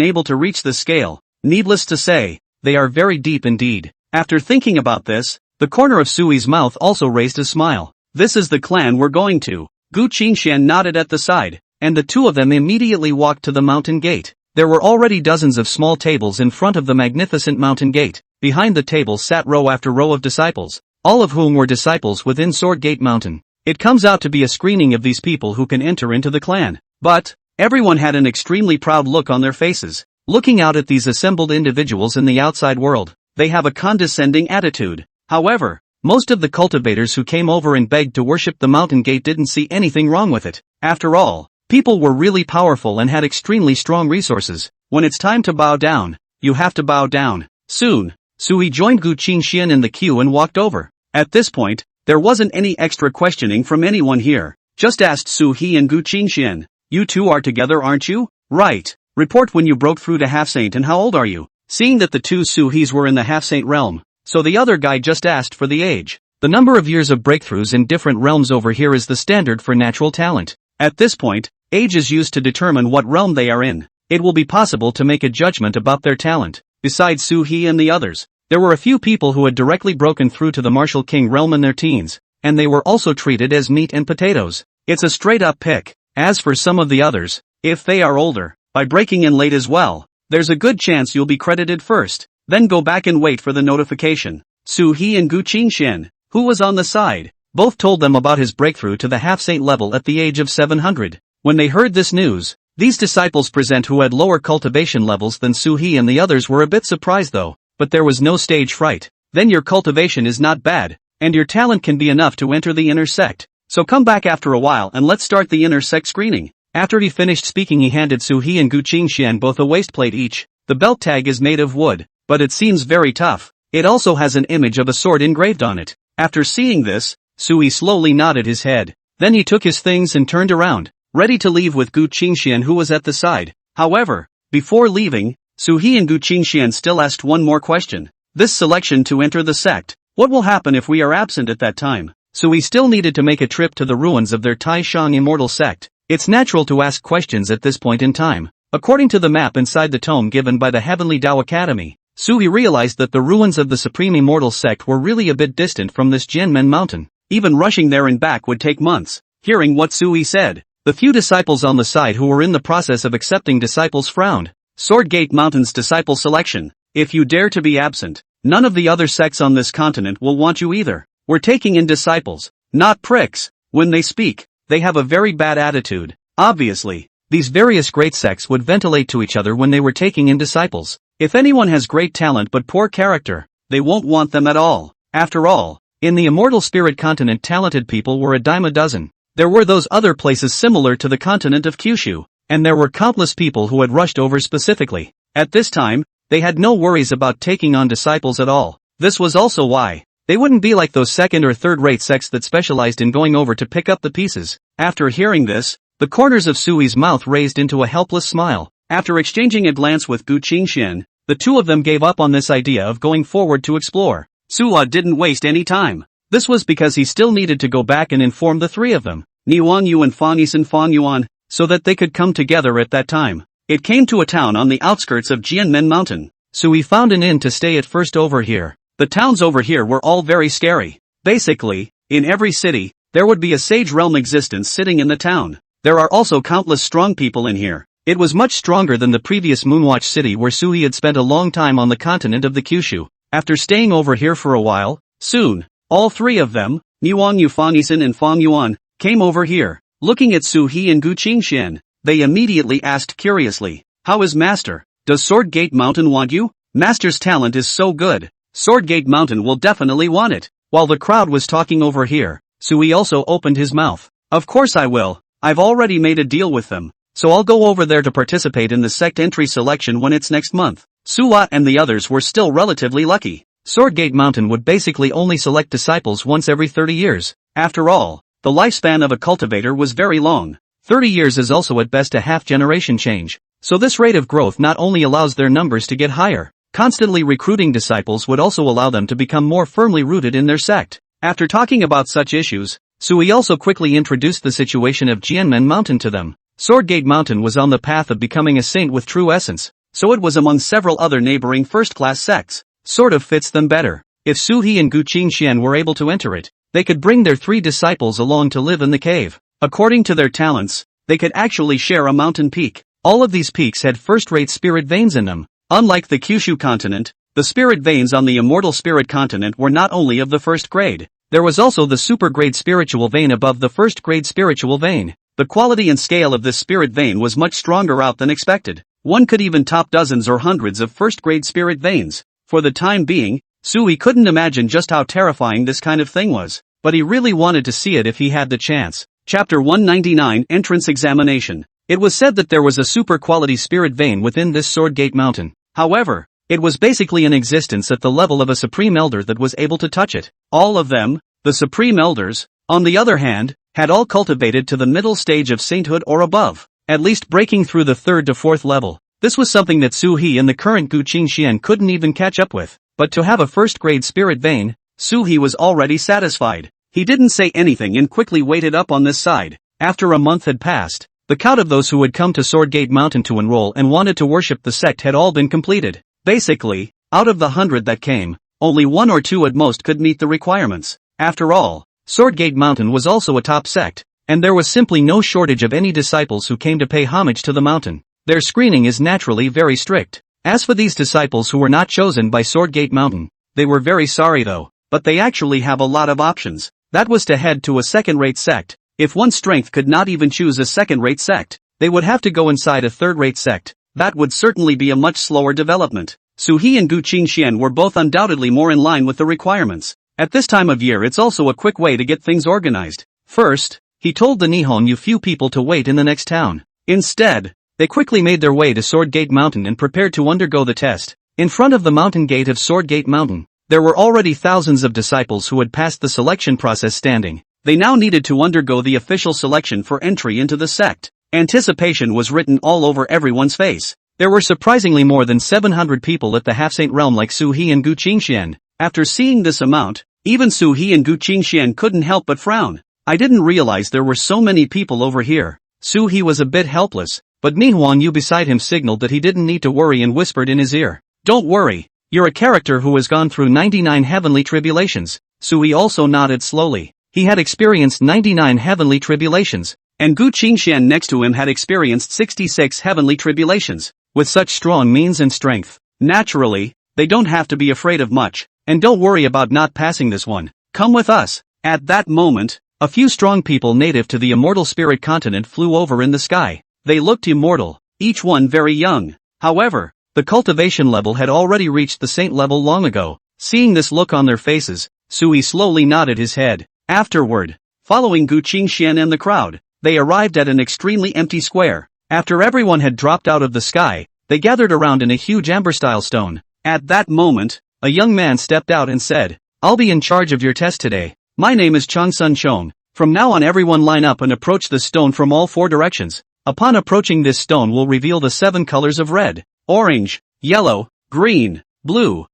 able to reach this scale. Needless to say, they are very deep indeed. After thinking about this, the corner of Sui's mouth also raised a smile. This is the clan we're going to. Gu Qingxian nodded at the side, and the two of them immediately walked to the mountain gate. There were already dozens of small tables in front of the magnificent mountain gate. Behind the tables sat row after row of disciples, all of whom were disciples within Swordgate Mountain. It comes out to be a screening of these people who can enter into the clan. But everyone had an extremely proud look on their faces. Looking out at these assembled individuals in the outside world, they have a condescending attitude. However, most of the cultivators who came over and begged to worship the mountain gate didn't see anything wrong with it. After all, people were really powerful and had extremely strong resources. When it's time to bow down, you have to bow down. Soon, Sui joined Gu Qingxian in the queue and walked over. At this point, there wasn't any extra questioning from anyone here. Just asked Suhi and Gu Qingxian. You two are together, aren't you? Right. Report when you broke through to half-saint and how old are you? Seeing that the two Suhis were in the half-saint realm, so the other guy just asked for the age. The number of years of breakthroughs in different realms over here is the standard for natural talent. At this point, age is used to determine what realm they are in. It will be possible to make a judgment about their talent. Besides Suhi and the others, there were a few people who had directly broken through to the martial king realm in their teens, and they were also treated as meat and potatoes. It's a straight-up pick. As for some of the others, if they are older, by breaking in late as well, there's a good chance you'll be credited first. Then go back and wait for the notification. Suhi and Gu Qingxian, who was on the side, both told them about his breakthrough to the half-saint level at the age of 700. When they heard this news, these disciples present who had lower cultivation levels than Suhi and the others were a bit surprised though. but there was no stage fright. Then your cultivation is not bad, and your talent can be enough to enter the inner sect. So come back after a while and let's start the inner sect screening. After he finished speaking, he handed Su He and Gu Qingxian both a waistplate each. The belt tag is made of wood, but it seems very tough. It also has an image of a sword engraved on it. After seeing this, Su He slowly nodded his head. Then he took his things and turned around, ready to leave with Gu Qingxian, who was at the side. However, before leaving, Su He and Gu Qingxian still asked one more question. This selection to enter the sect, what will happen if we are absent at that time? Su He still needed to make a trip to the ruins of their Taishang immortal sect. It's natural to ask questions at this point in time. According to the map inside the tome given by the Heavenly Dao Academy, Su He realized that the ruins of the Supreme Immortal Sect were really a bit distant from this Jianmen mountain. Even rushing there and back would take months. Hearing what Su He said, the few disciples on the side who were in the process of accepting disciples frowned. Sword Gate Mountain's disciple selection. If you dare to be absent, none of the other sects on this continent will want you either. We're taking in disciples, not pricks. When they speak, they have a very bad attitude. Obviously, these various great sects would ventilate to each other when they were taking in disciples. If anyone has great talent but poor character, they won't want them at all. After all, in the Immortal Spirit continent talented people were a dime a dozen. There were those other places similar to the continent of Kyushu, and there were countless people who had rushed over specifically. At this time, they had no worries about taking on disciples at all. This was also why they wouldn't be like those second or third-rate sects that specialized in going over to pick up the pieces. After hearing this, the corners of Sui's mouth raised into a helpless smile. After exchanging a glance with Gu Qingxian, the two of them gave up on this idea of going forward to explore. Sua didn't waste any time. This was because he still needed to go back and inform the three of them, Niwang Yu and Fong Yuan, so that they could come together at that time. It came to a town on the outskirts of Jianmen Mountain. Sui found an inn to stay at first over here. The towns over here were all very scary. Basically, in every city, there would be a sage realm existence sitting in the town. There are also countless strong people in here. It was much stronger than the previous Moonwatch city where Sui had spent a long time on the continent of the Kyushu. After staying over here for a while, soon, all three of them, Niwang Yu, Fangisen and Fong Yuan, came over here. Looking at Su He and Gu Qingxian, they immediately asked curiously, "How is Master? Does Sword Gate Mountain want you? Master's talent is so good. Sword Gate Mountain will definitely want it." While the crowd was talking over here, Sui also opened his mouth. "Of course I will. I've already made a deal with them, so I'll go over there to participate in the sect entry selection when it's next month." Suat and the others were still relatively lucky. Sword Gate Mountain would basically only select disciples once every 30 years. After all, the lifespan of a cultivator was very long. 30 years is also at best a half-generation change. So this rate of growth not only allows their numbers to get higher, constantly recruiting disciples would also allow them to become more firmly rooted in their sect. After talking about such issues, Sui also quickly introduced the situation of Jianmen Mountain to them. Sword Gate Mountain was on the path of becoming a saint with true essence, so it was among several other neighboring first-class sects. Sort of fits them better. If Su He and Gu Qingxian were able to enter it, they could bring their 3 disciples along to live in the cave. According to their talents, they could actually share a mountain peak. All of these peaks had first-rate spirit veins in them. Unlike the Kyushu continent, the spirit veins on the Immortal Spirit continent were not only of the first grade. There was also the super-grade spiritual vein above the first-grade spiritual vein. The quality and scale of this spirit vein was much stronger out than expected. One could even top dozens or hundreds of first-grade spirit veins. For the time being, Sui couldn't imagine just how terrifying this kind of thing was, but he really wanted to see it if he had the chance. Chapter 199 Entrance Examination. It was said that there was a super-quality spirit vein within this Sword Gate Mountain. However, it was basically in existence at the level of a Supreme Elder that was able to touch it. All of them, the Supreme Elders, on the other hand, had all cultivated to the middle stage of sainthood or above, at least breaking through the 3rd to 4th level. This was something that Su He and the current Gu Qingxian couldn't even catch up with. But to have a first-grade spirit vein, Su He was already satisfied. He didn't say anything and quickly waited up on this side. After a month had passed, the count of those who had come to Sword Gate Mountain to enroll and wanted to worship the sect had all been completed. Basically, out of the 100 that came, only 1 or 2 at most could meet the requirements. After all, Sword Gate Mountain was also a top sect, and there was simply no shortage of any disciples who came to pay homage to the mountain. Their screening is naturally very strict. As for these disciples who were not chosen by Sword Gate Mountain, they were very sorry though, but they actually have a lot of options. That was to head to a second-rate sect. If one's strength could not even choose a second-rate sect, they would have to go inside a third-rate sect. That would certainly be a much slower development. Su He and Gu Qingxian were both undoubtedly more in line with the requirements. At this time of year it's also a quick way to get things organized. First, he told the Nihon Yu few people to wait in the next town. Instead, they quickly made their way to Sword Gate Mountain and prepared to undergo the test. In front of the mountain gate of Sword Gate Mountain, there were already thousands of disciples who had passed the selection process standing. They now needed to undergo the official selection for entry into the sect. Anticipation was written all over everyone's face. There were surprisingly more than 700 people at the Half-Saint realm like Su He and Gu Qingxian. After seeing this amount, even Su He and Gu Qingxian couldn't help but frown. I didn't realize there were so many people over here. Su He was a bit helpless, but Manhwa Yu beside him signaled that he didn't need to worry and whispered in his ear. Don't worry, you're a character who has gone through 99 heavenly tribulations. Su He also nodded slowly. He had experienced 99 heavenly tribulations, and Gu Qingxian next to him had experienced 66 heavenly tribulations. With such strong means and strength, naturally, they don't have to be afraid of much, and don't worry about not passing this one. Come with us. At that moment, a few strong people native to the immortal spirit continent flew over in the sky. They looked immortal, each one very young. However, the cultivation level had already reached the saint level long ago. Seeing this look on their faces, Su He slowly nodded his head. Afterward, following Gu Qingxian and the crowd, they arrived at an extremely empty square. After everyone had dropped out of the sky, they gathered around in a huge amber-style stone. At that moment, a young man stepped out and said, I'll be in charge of your test today. My name is Changsun Chong. From now on everyone line up and approach the stone from all four directions. Upon approaching this stone will reveal the 7 colors of red, orange, yellow, green, blue,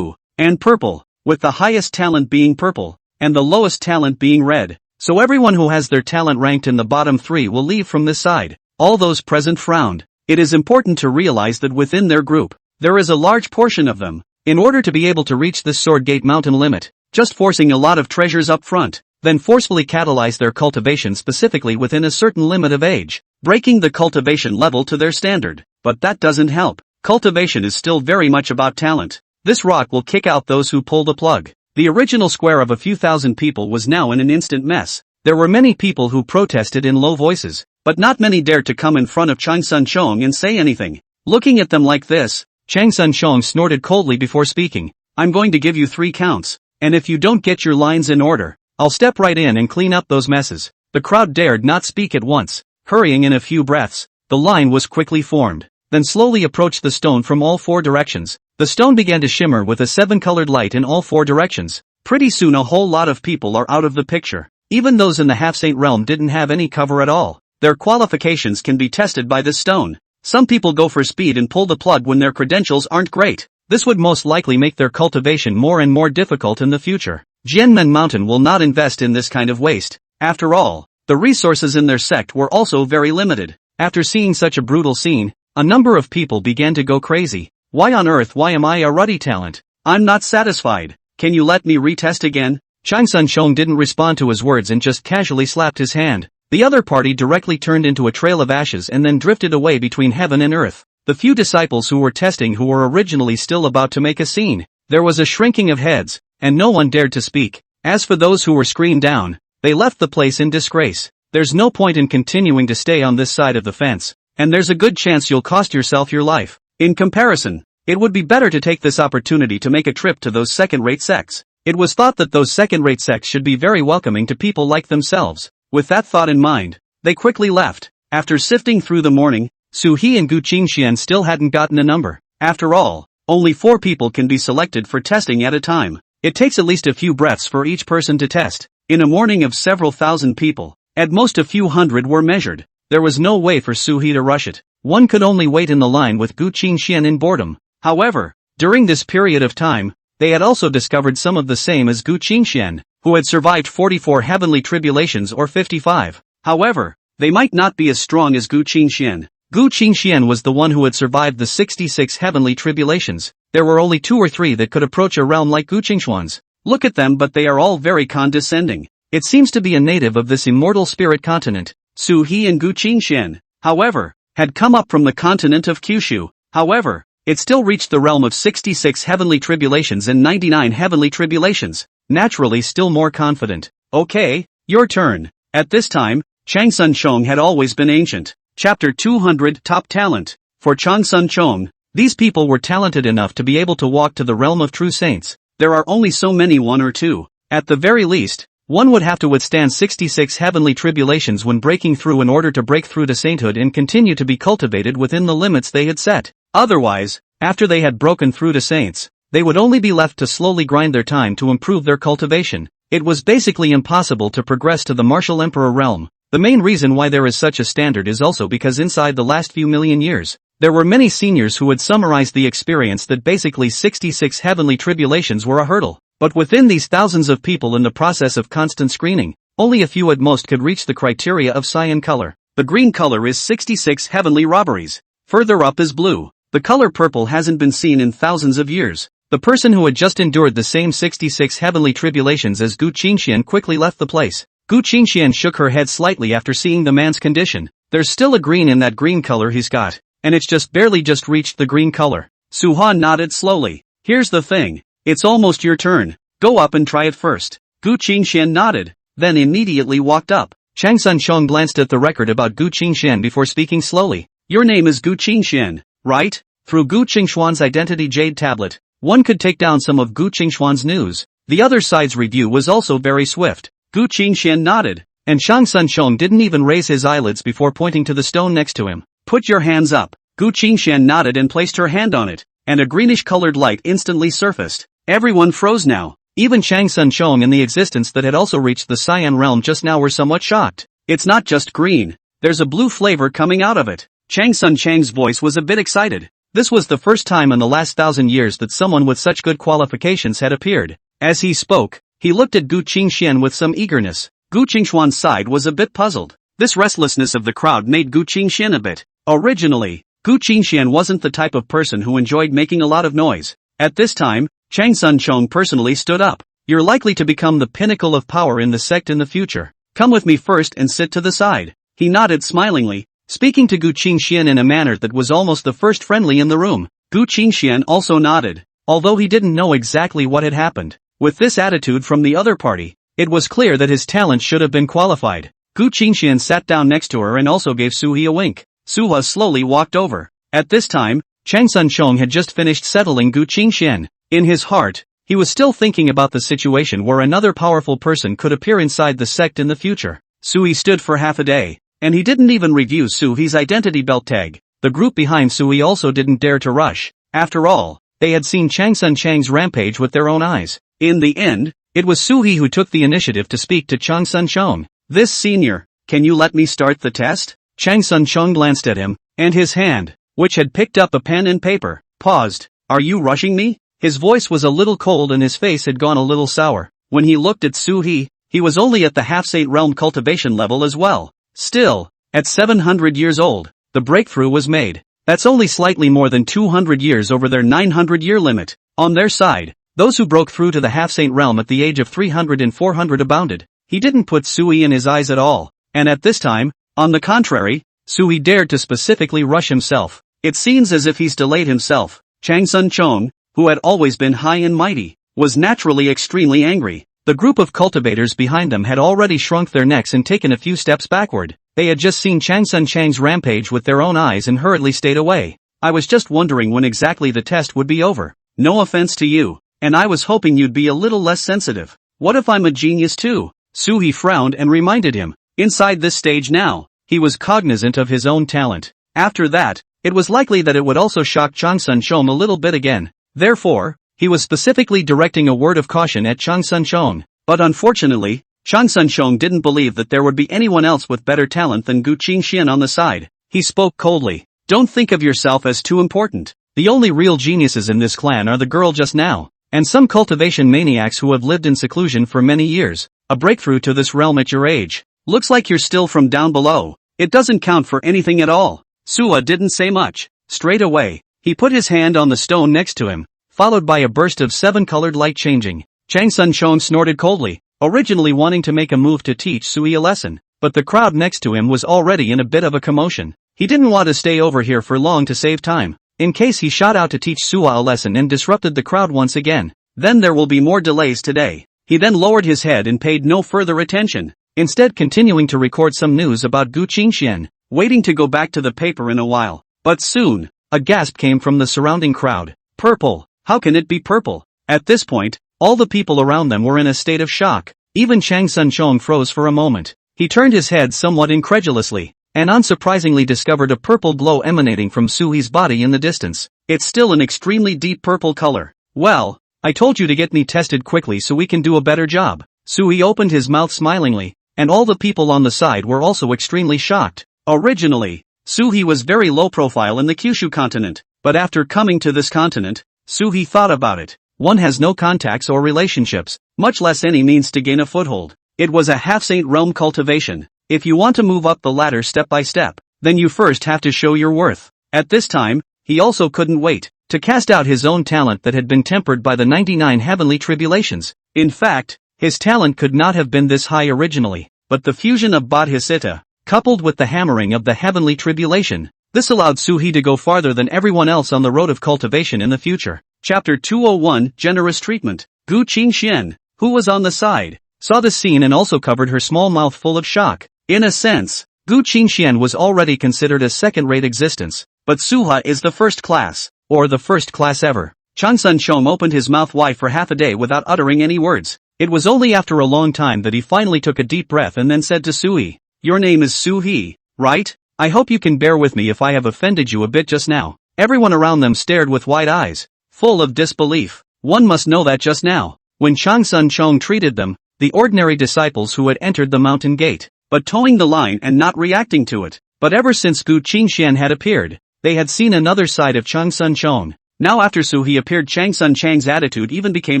and purple, with the highest talent being purple, and the lowest talent being red. So everyone who has their talent ranked in the bottom 3 will leave from this side. All those present frowned. It is important to realize that within their group, there is a large portion of them. In order to be able to reach this Sword Gate Mountain limit, just forcing a lot of treasures up front, then forcefully catalyze their cultivation specifically within a certain limit of age, breaking the cultivation level to their standard. But that doesn't help. Cultivation is still very much about talent. This rock will kick out those who pull the plug. The original square of a few thousand people was now in an instant mess. There were many people who protested in low voices, but not many dared to come in front of Changsun Chong and say anything. Looking at them like this, Changsun Chong snorted coldly before speaking. I'm going to give you 3 counts, and if you don't get your lines in order, I'll step right in and clean up those messes. The crowd dared not speak at once. Hurrying in a few breaths, the line was quickly formed, then slowly approached the stone from all 4 directions. The stone began to shimmer with a 7-colored light in all 4 directions. Pretty soon a whole lot of people are out of the picture. Even those in the half-saint realm didn't have any cover at all. Their qualifications can be tested by this stone. Some people go for speed and pull the plug when their credentials aren't great. This would most likely make their cultivation more and more difficult in the future. Jianmen Mountain will not invest in this kind of waste. After all, the resources in their sect were also very limited. After seeing such a brutal scene, a number of people began to go crazy. Why on earth am I a ruddy talent? I'm not satisfied. Can you let me retest again? Changsun Chong didn't respond to his words and just casually slapped his hand. The other party directly turned into a trail of ashes and then drifted away between heaven and earth. The few disciples who were testing who were originally still about to make a scene. There was a shrinking of heads, and no one dared to speak. As for those who were screened down, they left the place in disgrace. There's no point in continuing to stay on this side of the fence, and there's a good chance you'll cost yourself your life. In comparison, it would be better to take this opportunity to make a trip to those second-rate sects. It was thought that those second-rate sects should be very welcoming to people like themselves. With that thought in mind, they quickly left. After sifting through the morning, Su He and Gu Qingxian still hadn't gotten a number. After all, only 4 people can be selected for testing at a time. It takes at least a few breaths for each person to test. In a morning of several thousand people, at most a few hundred were measured. There was no way for Su He to rush it. One could only wait in the line with Gu Qingxian in boredom. However, during this period of time, they had also discovered some of the same as Gu Qingxian, who had survived 44 heavenly tribulations or 55. However, they might not be as strong as Gu Qingxian. Gu Qingxian was the one who had survived the 66 heavenly tribulations. There were only 2 or 3 that could approach a realm like Gu Qingxian's. Look at them, but they are all very condescending. It seems to be a native of this immortal spirit continent. Su He and Gu Qingxian, however, had come up from the continent of Kyushu. However, it still reached the realm of 66 heavenly tribulations and 99 heavenly tribulations. Naturally still more confident. Okay, your turn. At this time, Changsun Chong had always been ancient. Chapter 200 Top Talent. For Changsun Chong, These people were talented enough to be able to walk to the realm of true saints. There are only so many, one or two. At the very least, one would have to withstand 66 heavenly tribulations when breaking through in order to break through to sainthood and continue to be cultivated within the limits they had set. Otherwise, after they had broken through to saints, they would only be left to slowly grind their time to improve their cultivation. It was basically impossible to progress to the martial emperor realm. The main reason why there is such a standard is also because inside the last few million years, there were many seniors who had summarized the experience that basically 66 heavenly tribulations were a hurdle. But within these thousands of people in the process of constant screening, only a few at most could reach the criteria of cyan color. The green color is 66 heavenly robberies. Further up is blue. The color purple hasn't been seen in thousands of years. The person who had just endured the same 66 heavenly tribulations as Gu Qingxian quickly left the place. Gu Qingxian shook her head slightly after seeing the man's condition. There's still a green in that green color he's got, and it's just barely reached the green color. Su Han nodded slowly. Here's the thing. It's almost your turn. Go up and try it first. Gu Qingxian nodded, then immediately walked up. Chang Sunsheng glanced at the record about Gu Qingxian before speaking slowly. Your name is Gu Qingxian, right? Through Gu Qingxuan's identity jade tablet, one could take down some of Gu Qingxuan's news. The other side's review was also very swift. Gu Qingxian nodded, and Chang Sunsheng didn't even raise his eyelids before pointing to the stone next to him. Put your hands up. Gu Qingxian nodded and placed her hand on it, and a greenish-colored light instantly surfaced. Everyone froze now. Even Chang Sunsheng and the existence that had also reached the cyan realm just now were somewhat shocked. It's not just green. There's a blue flavor coming out of it. Chang Sunsheng's voice was a bit excited. This was the first time in the last 1,000 years that someone with such good qualifications had appeared. As he spoke, he looked at Gu Qingxian with some eagerness. Gu Qingxuan's side was a bit puzzled. This restlessness of the crowd made Gu Qingxian a bit. Originally, Gu Qingxian wasn't the type of person who enjoyed making a lot of noise. At this time, Chang Sunsheng personally stood up. You're likely to become the pinnacle of power in the sect in the future. Come with me first and sit to the side. He nodded smilingly, speaking to Gu Qingxian in a manner that was almost the first friendly in the room. Gu Qingxian also nodded, although he didn't know exactly what had happened. With this attitude from the other party, it was clear that his talent should have been qualified. Gu Qingxian sat down next to her and also gave Suhe a wink. Suha slowly walked over. At this time, Chang Sunsheng had just finished settling Gu Qingxian. In his heart, he was still thinking about the situation where another powerful person could appear inside the sect in the future. Suhe stood for half a day, and he didn't even review Suhe's identity belt tag. The group behind Suhe also didn't dare to rush. After all, they had seen Chang Sunsheng's rampage with their own eyes. In the end, it was Suhe who took the initiative to speak to Chang Sunsheng. This senior, can you let me start the test? Chang Sunsheng glanced at him, and his hand, which had picked up a pen and paper, paused. Are you rushing me? His voice was a little cold and his face had gone a little sour. When he looked at Suhe, he was only at the half-saint realm cultivation level as well. Still, at 700 years old, the breakthrough was made. That's only slightly more than 200 years over their 900-year limit. On their side, those who broke through to the half-saint realm at the age of 300 and 400 abounded. He didn't put Suhe in his eyes at all. And at this time, on the contrary, Suhe dared to specifically rush himself. It seems as if he's delayed himself. Chang Sunsheng, who had always been high and mighty, was naturally extremely angry. The group of cultivators behind them had already shrunk their necks and taken a few steps backward. They had just seen Chang Sunsheng's rampage with their own eyes and hurriedly stayed away. I was just wondering when exactly the test would be over. No offense to you, and I was hoping you'd be a little less sensitive. What if I'm a genius too? Suhe frowned and reminded him. Inside this stage now, he was cognizant of his own talent. After that, it was likely that it would also shock Chang Sunsheng a little bit again. Therefore, he was specifically directing a word of caution at Chang Sunsheng. But unfortunately, Chang Sunsheng didn't believe that there would be anyone else with better talent than Gu Qingxian on the side. He spoke coldly. Don't think of yourself as too important. The only real geniuses in this clan are the girl just now, and some cultivation maniacs who have lived in seclusion for many years. A breakthrough to this realm at your age. Looks like you're still from down below. It doesn't count for anything at all. Suha didn't say much. Straight away, he put his hand on the stone next to him, followed by a burst of 7-colored light changing. Chang Sunsheng snorted coldly, originally wanting to make a move to teach Suhe a lesson, but the crowd next to him was already in a bit of a commotion. He didn't want to stay over here for long to save time, in case he shot out to teach Suha a lesson and disrupted the crowd once again. Then there will be more delays today. He then lowered his head and paid no further attention, instead continuing to record some news about Gu Qingxian, waiting to go back to the paper in a while. But soon, A gasp came from the surrounding crowd. Purple? How can it be purple? At this point, all the people around them were in a state of shock. Even Chang Sun Chong froze for a moment. He turned his head somewhat incredulously, and unsurprisingly discovered a purple glow emanating from Suhi's body in the distance. It's still an extremely deep purple color. Well, I told you to get me tested quickly so we can do a better job. Suhi opened his mouth smilingly, and all the people on the side were also extremely shocked. Originally, Suhi was very low profile in the Kyushu continent, but after coming to this continent, Suhi thought about it. One has no contacts or relationships, much less any means to gain a foothold. It was a half-saint realm cultivation. If you want to move up the ladder step by step, then you first have to show your worth. At this time, he also couldn't wait to cast out his own talent that had been tempered by the 99 heavenly tribulations. In fact, his talent could not have been this high originally, but the fusion of Bodhisattva, coupled with the hammering of the heavenly tribulation, this allowed Suhi to go farther than everyone else on the road of cultivation in the future. Chapter 201, Generous Treatment. Gu Qingxian, who was on the side, saw the scene and also covered her small mouth full of shock. In a sense, Gu Qingxian was already considered a second-rate existence, but Suha is the first class, or the first class ever. Chang Sun Chong opened his mouth wide for half a day without uttering any words. It was only after a long time that he finally took a deep breath and then said to Suhi, "Your name is Suhi, right? I hope you can bear with me if I have offended you a bit just now." Everyone around them stared with wide eyes, full of disbelief. One must know that just now, when Chang Sun Chong treated them, the ordinary disciples who had entered the mountain gate, but towing the line and not reacting to it. But ever since Gu Qingxian had appeared, they had seen another side of Chang Sun Chong. Now after Suhi appeared, Chang Sun Chang's attitude even became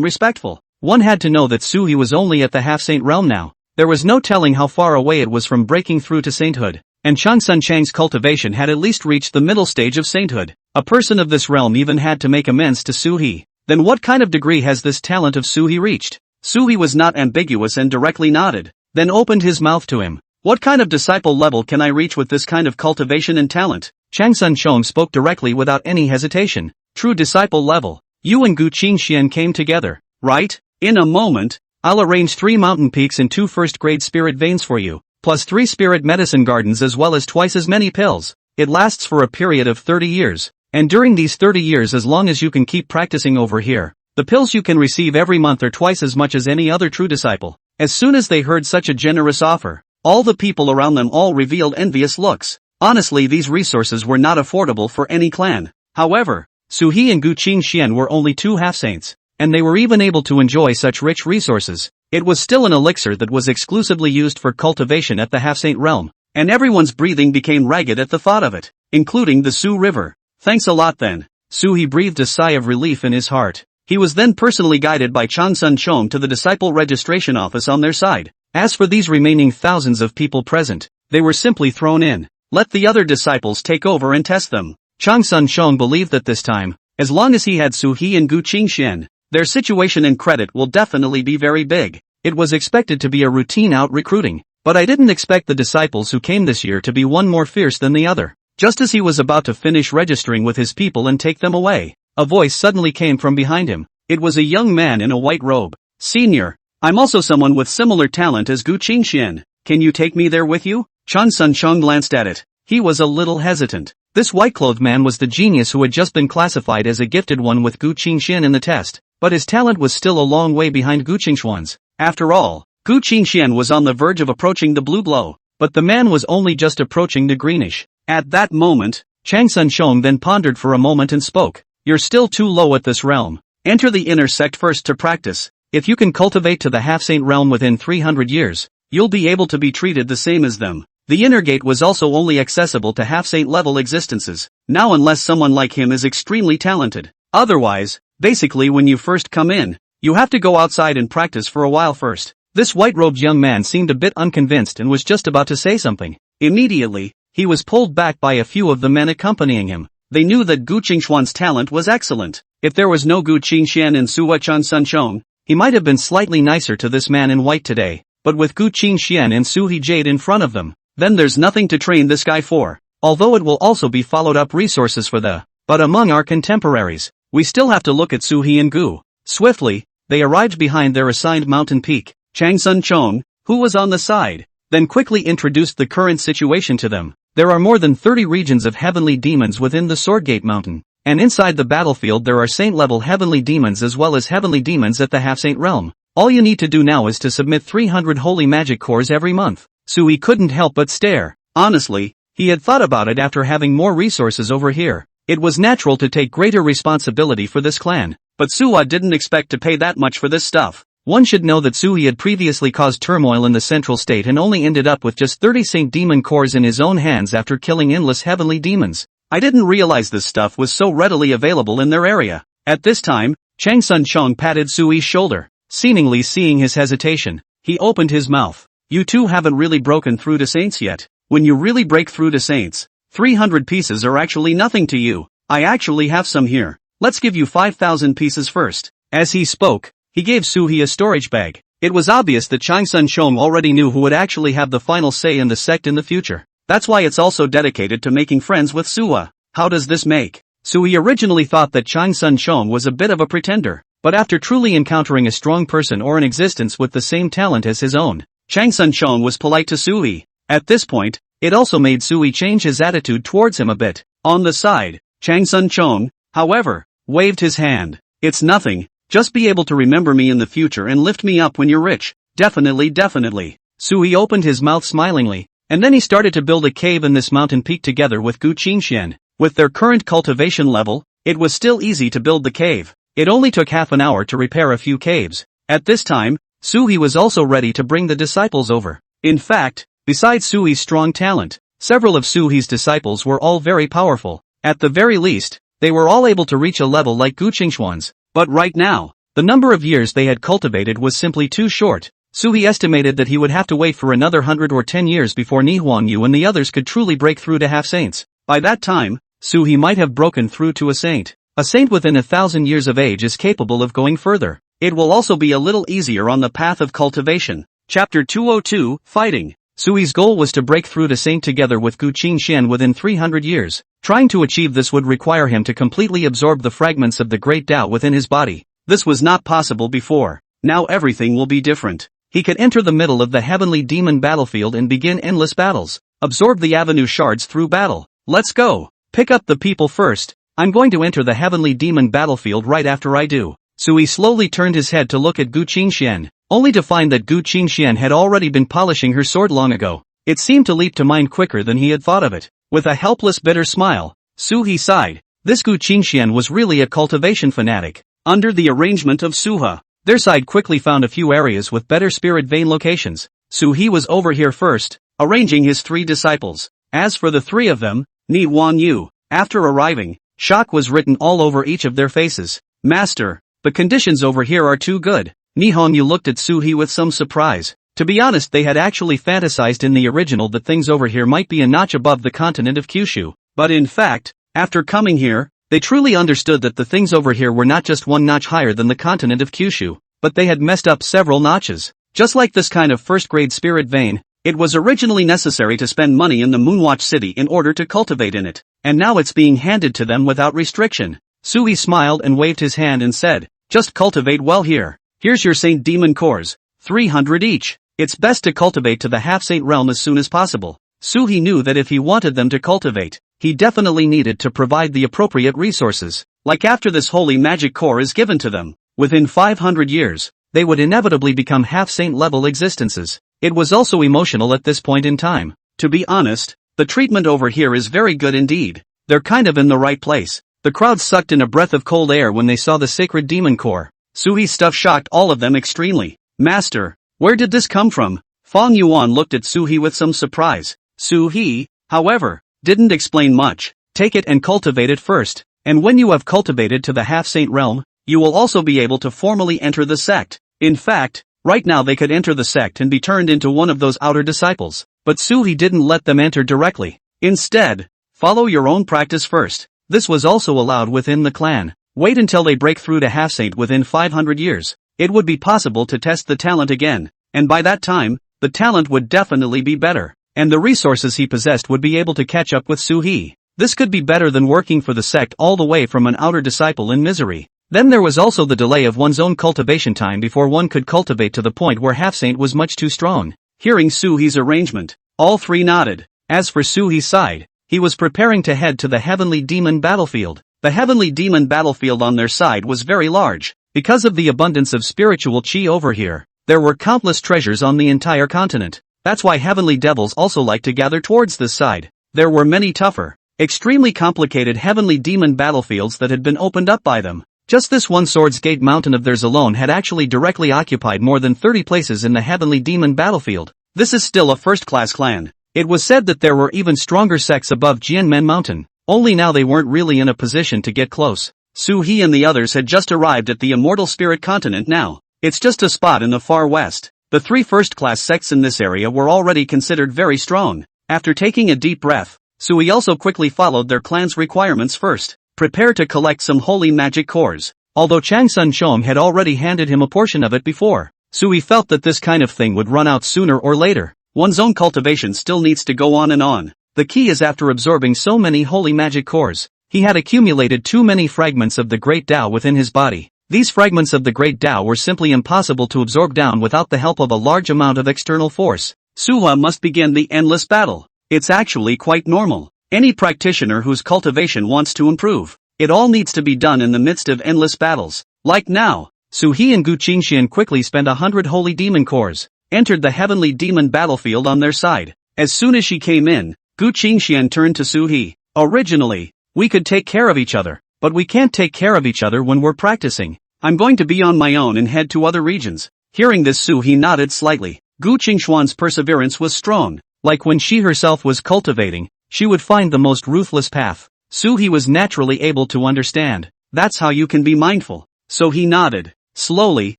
respectful. One had to know that Suhi was only at the half-saint realm now. There was no telling how far away it was from breaking through to sainthood, and Chang Sun Chang's cultivation had at least reached the middle stage of sainthood. A person of this realm even had to make amends to Suhi. Then what kind of degree has this talent of Suhi reached? Suhi was not ambiguous and directly nodded, then opened his mouth to him. What kind of disciple level can I reach with this kind of cultivation and talent? Chang Sun Chong spoke directly without any hesitation. True disciple level. You and Gu Qingxian came together, right? In a moment, I'll arrange 3 mountain peaks and 2 first-grade spirit veins for you, plus 3 spirit medicine gardens as well as twice as many pills. It lasts for a period of 30 years, and during these 30 years, as long as you can keep practicing over here, the pills you can receive every month are twice as much as any other true disciple. As soon as they heard such a generous offer, all the people around them all revealed envious looks. Honestly, these resources were not affordable for any clan. However, Suhi and Gu Qingxian were only 2 half-saints, and they were even able to enjoy such rich resources. It was still an elixir that was exclusively used for cultivation at the half-saint realm, and everyone's breathing became ragged at the thought of it, including the Su River. Thanks a lot then. Suhi breathed a sigh of relief in his heart. He was then personally guided by Chang Sun Chong to the disciple registration office on their side. As for these remaining thousands of people present, they were simply thrown in. Let the other disciples take over and test them. Chang Sun Chong believed that this time, as long as he had Suhi and Gu Qingxian, their situation and credit will definitely be very big. It was expected to be a routine out recruiting, but I didn't expect the disciples who came this year to be one more fierce than the other. Just as he was about to finish registering with his people and take them away, a voice suddenly came from behind him. It was a young man in a white robe. "Senior, I'm also someone with similar talent as Gu Qingxian. Can you take me there with you?" Chang Sun Chong glanced at it. He was a little hesitant. This white-clothed man was the genius who had just been classified as a gifted one with Gu Qingxian in the test, but his talent was still a long way behind Gu Qingxian's. After all, Gu Qingxian was on the verge of approaching the blue glow, but the man was only just approaching the greenish. At that moment, Chang Sun Chong then pondered for a moment and spoke. "You're still too low at this realm. Enter the inner sect first to practice. If you can cultivate to the half-saint realm within 300 years, you'll be able to be treated the same as them." The inner gate was also only accessible to half-saint level existences, now unless someone like him is extremely talented. Otherwise, basically when you first come in, you have to go outside and practice for a while first. This white-robed young man seemed a bit unconvinced and was just about to say something. Immediately, he was pulled back by a few of the men accompanying him. They knew that Gu Qingxian's talent was excellent. If there was no Gu Qingxian and Suwa Chang Sun Chong, he might have been slightly nicer to this man in white today, but with Gu Qingxian and Suhi Jade in front of them, then there's nothing to train this guy for. Although it will also be followed up resources for but among our contemporaries, we still have to look at Suhi and Gu. Swiftly, they arrived behind their assigned mountain peak. Chang Sun Chong, who was on the side, then quickly introduced the current situation to them. There are more than 30 regions of heavenly demons within the Swordgate Mountain, and inside the battlefield there are saint-level heavenly demons as well as heavenly demons at the half-saint realm. All you need to do now is to submit 300 holy magic cores every month. Sui couldn't help but stare. Honestly, he had thought about it after having more resources over here. It was natural to take greater responsibility for this clan, but Suwa didn't expect to pay that much for this stuff. One should know that Sui had previously caused turmoil in the central state and only ended up with just 30 Saint Demon cores in his own hands after killing endless heavenly demons. I didn't realize this stuff was so readily available in their area. At this time, Chang Sun Chong patted Sui's shoulder. Seemingly seeing his hesitation, he opened his mouth. You two haven't really broken through to saints yet. When you really break through to saints, 300 pieces are actually nothing to you. I actually have some here. Let's give you 5,000 pieces first. As he spoke, he gave Sui a storage bag. It was obvious that Chang Sun Chong already knew who would actually have the final say in the sect in the future. That's why it's also dedicated to making friends with Suwa. How does this make? Sui originally thought that Chang Sun Chong was a bit of a pretender, but after truly encountering a strong person or an existence with the same talent as his own, Chang Sun Chong was polite to Sui. At this point, it also made Sui change his attitude towards him a bit. On the side, Chang Sun Chong, however, waved his hand. It's nothing. Just be able to remember me in the future and lift me up when you're rich. Definitely. Sui opened his mouth smilingly, and then he started to build a cave in this mountain peak together with Gu Qingxian. With their current cultivation level, it was still easy to build the cave. It only took half an hour to repair a few caves. At this time, Sui was also ready to bring the disciples over. In fact, besides Sui's strong talent, several of Sui's disciples were all very powerful. At the very least, they were all able to reach a level like Gu Qingxuan's. But right now, the number of years they had cultivated was simply too short. Sui estimated that he would have to wait for another 100 or 10 years before Ni Huangyu and the others could truly break through to half-saints. By that time, Sui might have broken through to a saint. A saint within 1,000 years of age is capable of going further. It will also be a little easier on the path of cultivation. Chapter 202, Fighting. Sui's goal was to break through to saint together with Gu Qingxian within 300 years. Trying to achieve this would require him to completely absorb the fragments of the great Dao within his body. This was not possible before. Now everything will be different. He could enter the middle of the heavenly demon battlefield and begin endless battles. Absorb the avenue shards through battle. Let's go. Pick up the people first. I'm going to enter the heavenly demon battlefield right after I do. Sui slowly turned his head to look at Gu Qingxian, only to find that Gu Qingxian had already been polishing her sword long ago. It seemed to leap to mind quicker than he had thought of it. With a helpless bitter smile, Sui sighed. This Gu Qingxian was really a cultivation fanatic. Under the arrangement of Suha, their side quickly found a few areas with better spirit vein locations. Sui was over here first, arranging his 3 disciples. As for the 3 of them, Ni Huangyu, after arriving, shock was written all over each of their faces. Master, the conditions over here are too good. Ni Huangyu looked at Sui with some surprise. To be honest, they had actually fantasized in the original that things over here might be a notch above the continent of Kyushu. But in fact, after coming here, they truly understood that the things over here were not just one notch higher than the continent of Kyushu, but they had messed up several notches. Just like this kind of first-grade spirit vein, it was originally necessary to spend money in the Moonwatch City in order to cultivate in it, and now it's being handed to them without restriction. Sui smiled and waved his hand and said, just cultivate well here. Here's your Saint Demon cores, 300 each. It's best to cultivate to the half-saint realm as soon as possible. Sui knew that if he wanted them to cultivate, he definitely needed to provide the appropriate resources. Like after this holy magic core is given to them, within 500 years, they would inevitably become half-saint level existences. It was also emotional at this point in time. To be honest, the treatment over here is very good indeed. They're kind of in the right place. The crowd sucked in a breath of cold air when they saw the sacred demon core. Sui's stuff shocked all of them extremely. Master, where did this come from? Fong Yuan looked at Sui with some surprise. Sui, however, didn't explain much. Take it and cultivate it first, and when you have cultivated to the half-saint realm, you will also be able to formally enter the sect. In fact, right now they could enter the sect and be turned into one of those outer disciples, but Sui didn't let them enter directly. Instead, follow your own practice first. This was also allowed within the clan. Wait until they break through to half-saint within 500 years. It would be possible to test the talent again, and by that time, the talent would definitely be better, and the resources he possessed would be able to catch up with Sui. This could be better than working for the sect all the way from an outer disciple in misery. Then there was also the delay of one's own cultivation time before one could cultivate to the point where half-saint was much too strong. Hearing Sui's arrangement, all 3 nodded. As for Suhi's side, he was preparing to head to the Heavenly Demon battlefield. The Heavenly Demon battlefield on their side was very large. Because of the abundance of spiritual chi over here, there were countless treasures on the entire continent. That's why heavenly devils also like to gather towards this side. There were many tougher, extremely complicated heavenly demon battlefields that had been opened up by them. Just this one Swords Gate mountain of theirs alone had actually directly occupied more than 30 places in the heavenly demon battlefield. This is still a first-class clan. It was said that there were even stronger sects above Jianmen Mountain, only now they weren't really in a position to get close. Su-He and the others had just arrived at the Immortal Spirit Continent now. It's just a spot in the far west. The 3 first-class sects in this area were already considered very strong. After taking a deep breath, Sui also quickly followed their clan's requirements first. Prepare to collect some holy magic cores. Although Chang Sun Chom had already handed him a portion of it before, Sui felt that this kind of thing would run out sooner or later. One's own cultivation still needs to go on and on. The key is after absorbing so many holy magic cores, he had accumulated too many fragments of the Great Dao within his body. These fragments of the Great Dao were simply impossible to absorb down without the help of a large amount of external force. Suha must begin the endless battle. It's actually quite normal. Any practitioner whose cultivation wants to improve, it all needs to be done in the midst of endless battles. Like now, Su-He and Gu Qingxian quickly spent 100 holy demon cores, entered the heavenly demon battlefield on their side. As soon as she came in, Gu Qingxian turned to Su-He. Originally, we could take care of each other, but we can't take care of each other when we're practicing. I'm going to be on my own and head to other regions. Hearing this, Su-He nodded slightly. Gu Qingxuan's perseverance was strong. Like when she herself was cultivating, she would find the most ruthless path. Su-He was naturally able to understand. That's how you can be mindful. So he nodded. Slowly,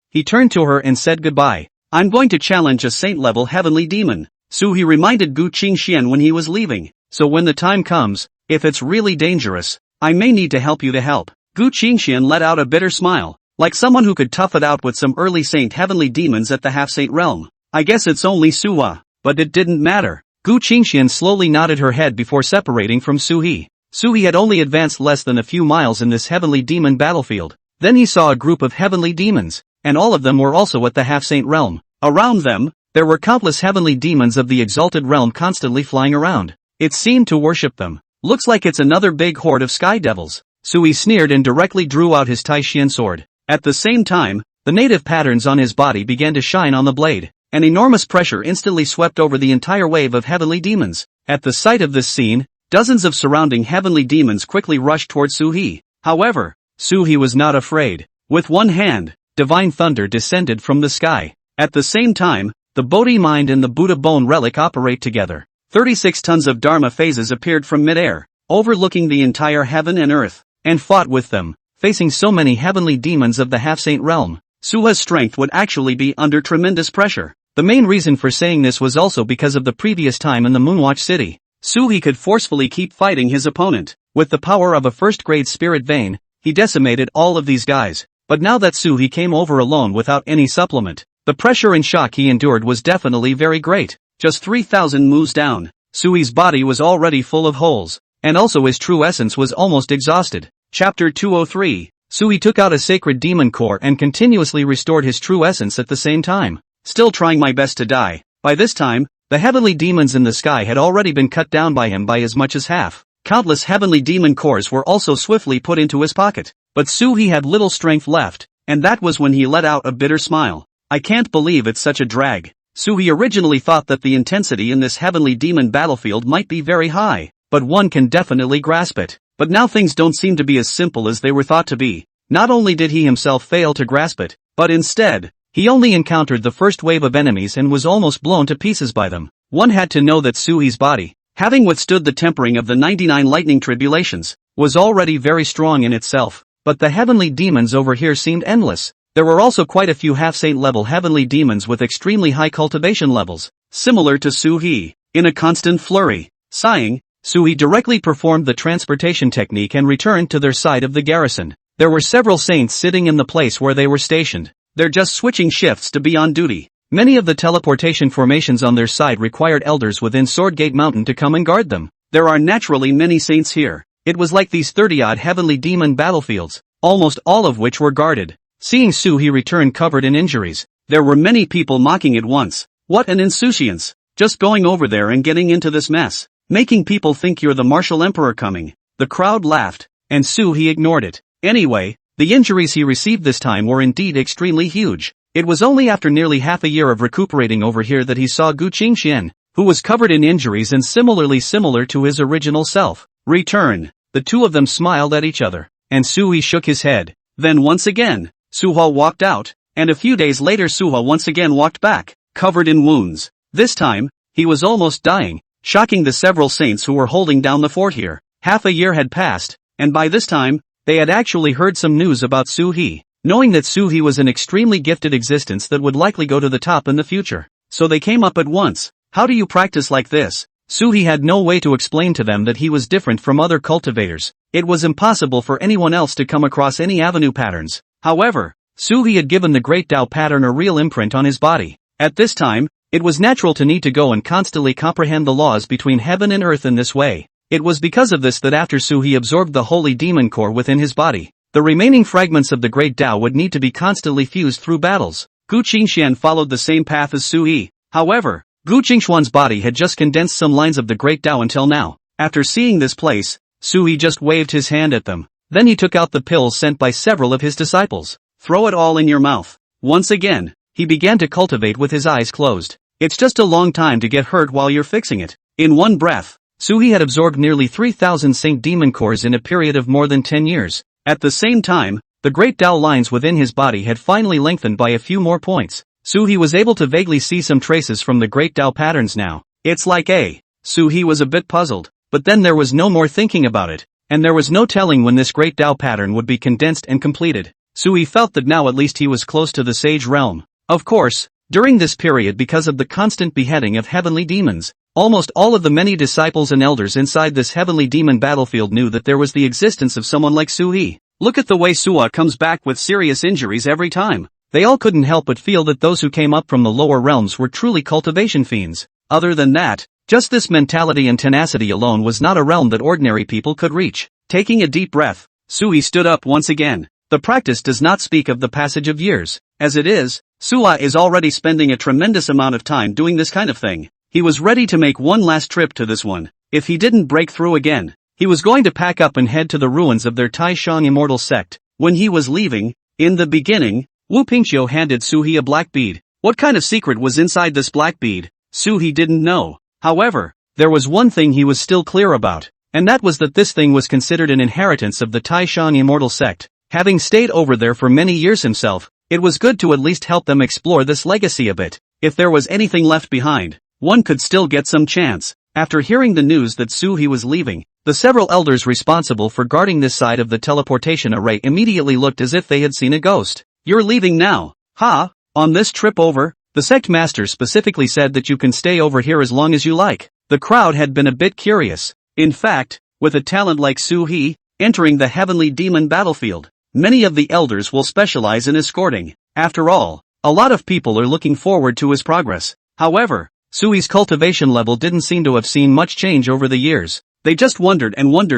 he turned to her and said goodbye. I'm going to challenge a saint-level heavenly demon. Su-He reminded Gu Qingxian when he was leaving. So when the time comes, if it's really dangerous, I may need to help you to help. Gu Qingxian let out a bitter smile, like someone who could tough it out with some early saint heavenly demons at the half-saint realm. I guess it's only Suwa, but it didn't matter. Gu Qingxian slowly nodded her head before separating from Su-He. Su-He had only advanced less than a few miles in this heavenly demon battlefield. Then he saw a group of heavenly demons, and all of them were also at the half-saint realm. Around them, there were countless heavenly demons of the exalted realm constantly flying around. It seemed to worship them. Looks like it's another big horde of sky devils. Sui sneered and directly drew out his Tai Xian sword. At the same time, the native patterns on his body began to shine on the blade. An enormous pressure instantly swept over the entire wave of heavenly demons. At the sight of this scene, dozens of surrounding heavenly demons quickly rushed toward Su-He. However, Su-He was not afraid. With one hand, divine thunder descended from the sky. At the same time, the Bodhi mind and the Buddha bone relic operate together. 36 tons of Dharma phases appeared from midair, overlooking the entire heaven and earth, and fought with them, facing so many heavenly demons of the half-saint realm. Suha's strength would actually be under tremendous pressure. The main reason for saying this was also because of the previous time in the Moonwatch City. Su-He could forcefully keep fighting his opponent. With the power of a first-grade spirit vein, he decimated all of these guys. But now that Su-He came over alone without any supplement, the pressure and shock he endured was definitely very great. Just 3,000 moves down, Su-He's body was already full of holes, and also his true essence was almost exhausted. Chapter 203. Su-He took out a sacred demon core and continuously restored his true essence at the same time. Still trying my best to die. By this time, the heavenly demons in the sky had already been cut down by him by as much as half. Countless heavenly demon cores were also swiftly put into his pocket. But Su-He had little strength left, and that was when he let out a bitter smile. I can't believe it's such a drag. Su-He originally thought that the intensity in this heavenly demon battlefield might be very high, but one can definitely grasp it. But now things don't seem to be as simple as they were thought to be. Not only did he himself fail to grasp it, but instead, he only encountered the first wave of enemies and was almost blown to pieces by them. One had to know that Su-He's body, having withstood the tempering of the 99 lightning tribulations, was already very strong in itself. But the heavenly demons over here seemed endless. There were also quite a few half-saint level heavenly demons with extremely high cultivation levels, similar to Su-He. In a constant flurry, sighing, Su-He directly performed the transportation technique and returned to their side of the garrison. There were several saints sitting in the place where they were stationed. They're just switching shifts to be on duty. Many of the teleportation formations on their side required elders within Swordgate Mountain to come and guard them. There are naturally many saints here. It was like these 30-odd heavenly demon battlefields, almost all of which were guarded. Seeing Su-He return covered in injuries, there were many people mocking at once. What an insouciance! Just going over there and getting into this mess, making people think you're the martial emperor coming. The crowd laughed, and He ignored it. Anyway, the injuries he received this time were indeed extremely huge. It was only after nearly half a year of recuperating over here that he saw Gu Qingxian, who was covered in injuries and similar to his original self, return. The two of them smiled at each other, and He shook his head. Then once again, Suha walked out, and a few days later Suha once again walked back, covered in wounds. This time, he was almost dying, shocking the several saints who were holding down the fort here. Half a year had passed, and by this time, they had actually heard some news about He. Knowing that He was an extremely gifted existence that would likely go to the top in the future. So they came up at once. How do you practice like this? He had no way to explain to them that he was different from other cultivators. It was impossible for anyone else to come across any avenue patterns. However, He had given the Great Dao pattern a real imprint on his body. At this time, it was natural to need to go and constantly comprehend the laws between heaven and earth in this way. It was because of this that after He absorbed the holy demon core within his body, the remaining fragments of the Great Dao would need to be constantly fused through battles. Gu Qingxian followed the same path as He. However, Gu Qingxuan's body had just condensed some lines of the Great Dao until now. After seeing this place, He just waved his hand at them. Then he took out the pills sent by several of his disciples. Throw it all in your mouth. Once again, he began to cultivate with his eyes closed. It's just a long time to get hurt while you're fixing it. In one breath, He had absorbed nearly 3,000 Saint Demon cores in a period of more than 10 years. At the same time, the Great Dao lines within his body had finally lengthened by a few more points. He was able to vaguely see some traces from the Great Dao patterns now. It's like He was a bit puzzled, but then there was no more thinking about it, and there was no telling when this Great Dao pattern would be condensed and completed. He felt that now at least he was close to the sage realm. Of course, during this period because of the constant beheading of heavenly demons, almost all of the many disciples and elders inside this heavenly demon battlefield knew that there was the existence of someone like He. Look at the way Suha comes back with serious injuries every time. They all couldn't help but feel that those who came up from the lower realms were truly cultivation fiends. Other than that, just this mentality and tenacity alone was not a realm that ordinary people could reach. Taking a deep breath, He stood up once again. The practice does not speak of the passage of years. As it is, Suha is already spending a tremendous amount of time doing this kind of thing. He was ready to make one last trip to this one. If he didn't break through again, he was going to pack up and head to the ruins of their Taishan immortal sect. When he was leaving, in the beginning, Wu Pingqiu handed He a black bead. What kind of secret was inside this black bead? He didn't know. However, there was one thing he was still clear about, and that was that this thing was considered an inheritance of the Taishan immortal sect. Having stayed over there for many years himself, it was good to at least help them explore this legacy a bit. If there was anything left behind, one could still get some chance. After hearing the news that He was leaving, the several elders responsible for guarding this side of the teleportation array immediately looked as if they had seen a ghost. You're leaving now, huh? On this trip over? The sect master specifically said that you can stay over here as long as you like. The crowd had been a bit curious. In fact, with a talent like He, entering the heavenly demon battlefield, many of the elders will specialize in escorting. After all, a lot of people are looking forward to his progress. However, He's cultivation level didn't seem to have seen much change over the years. They just wondered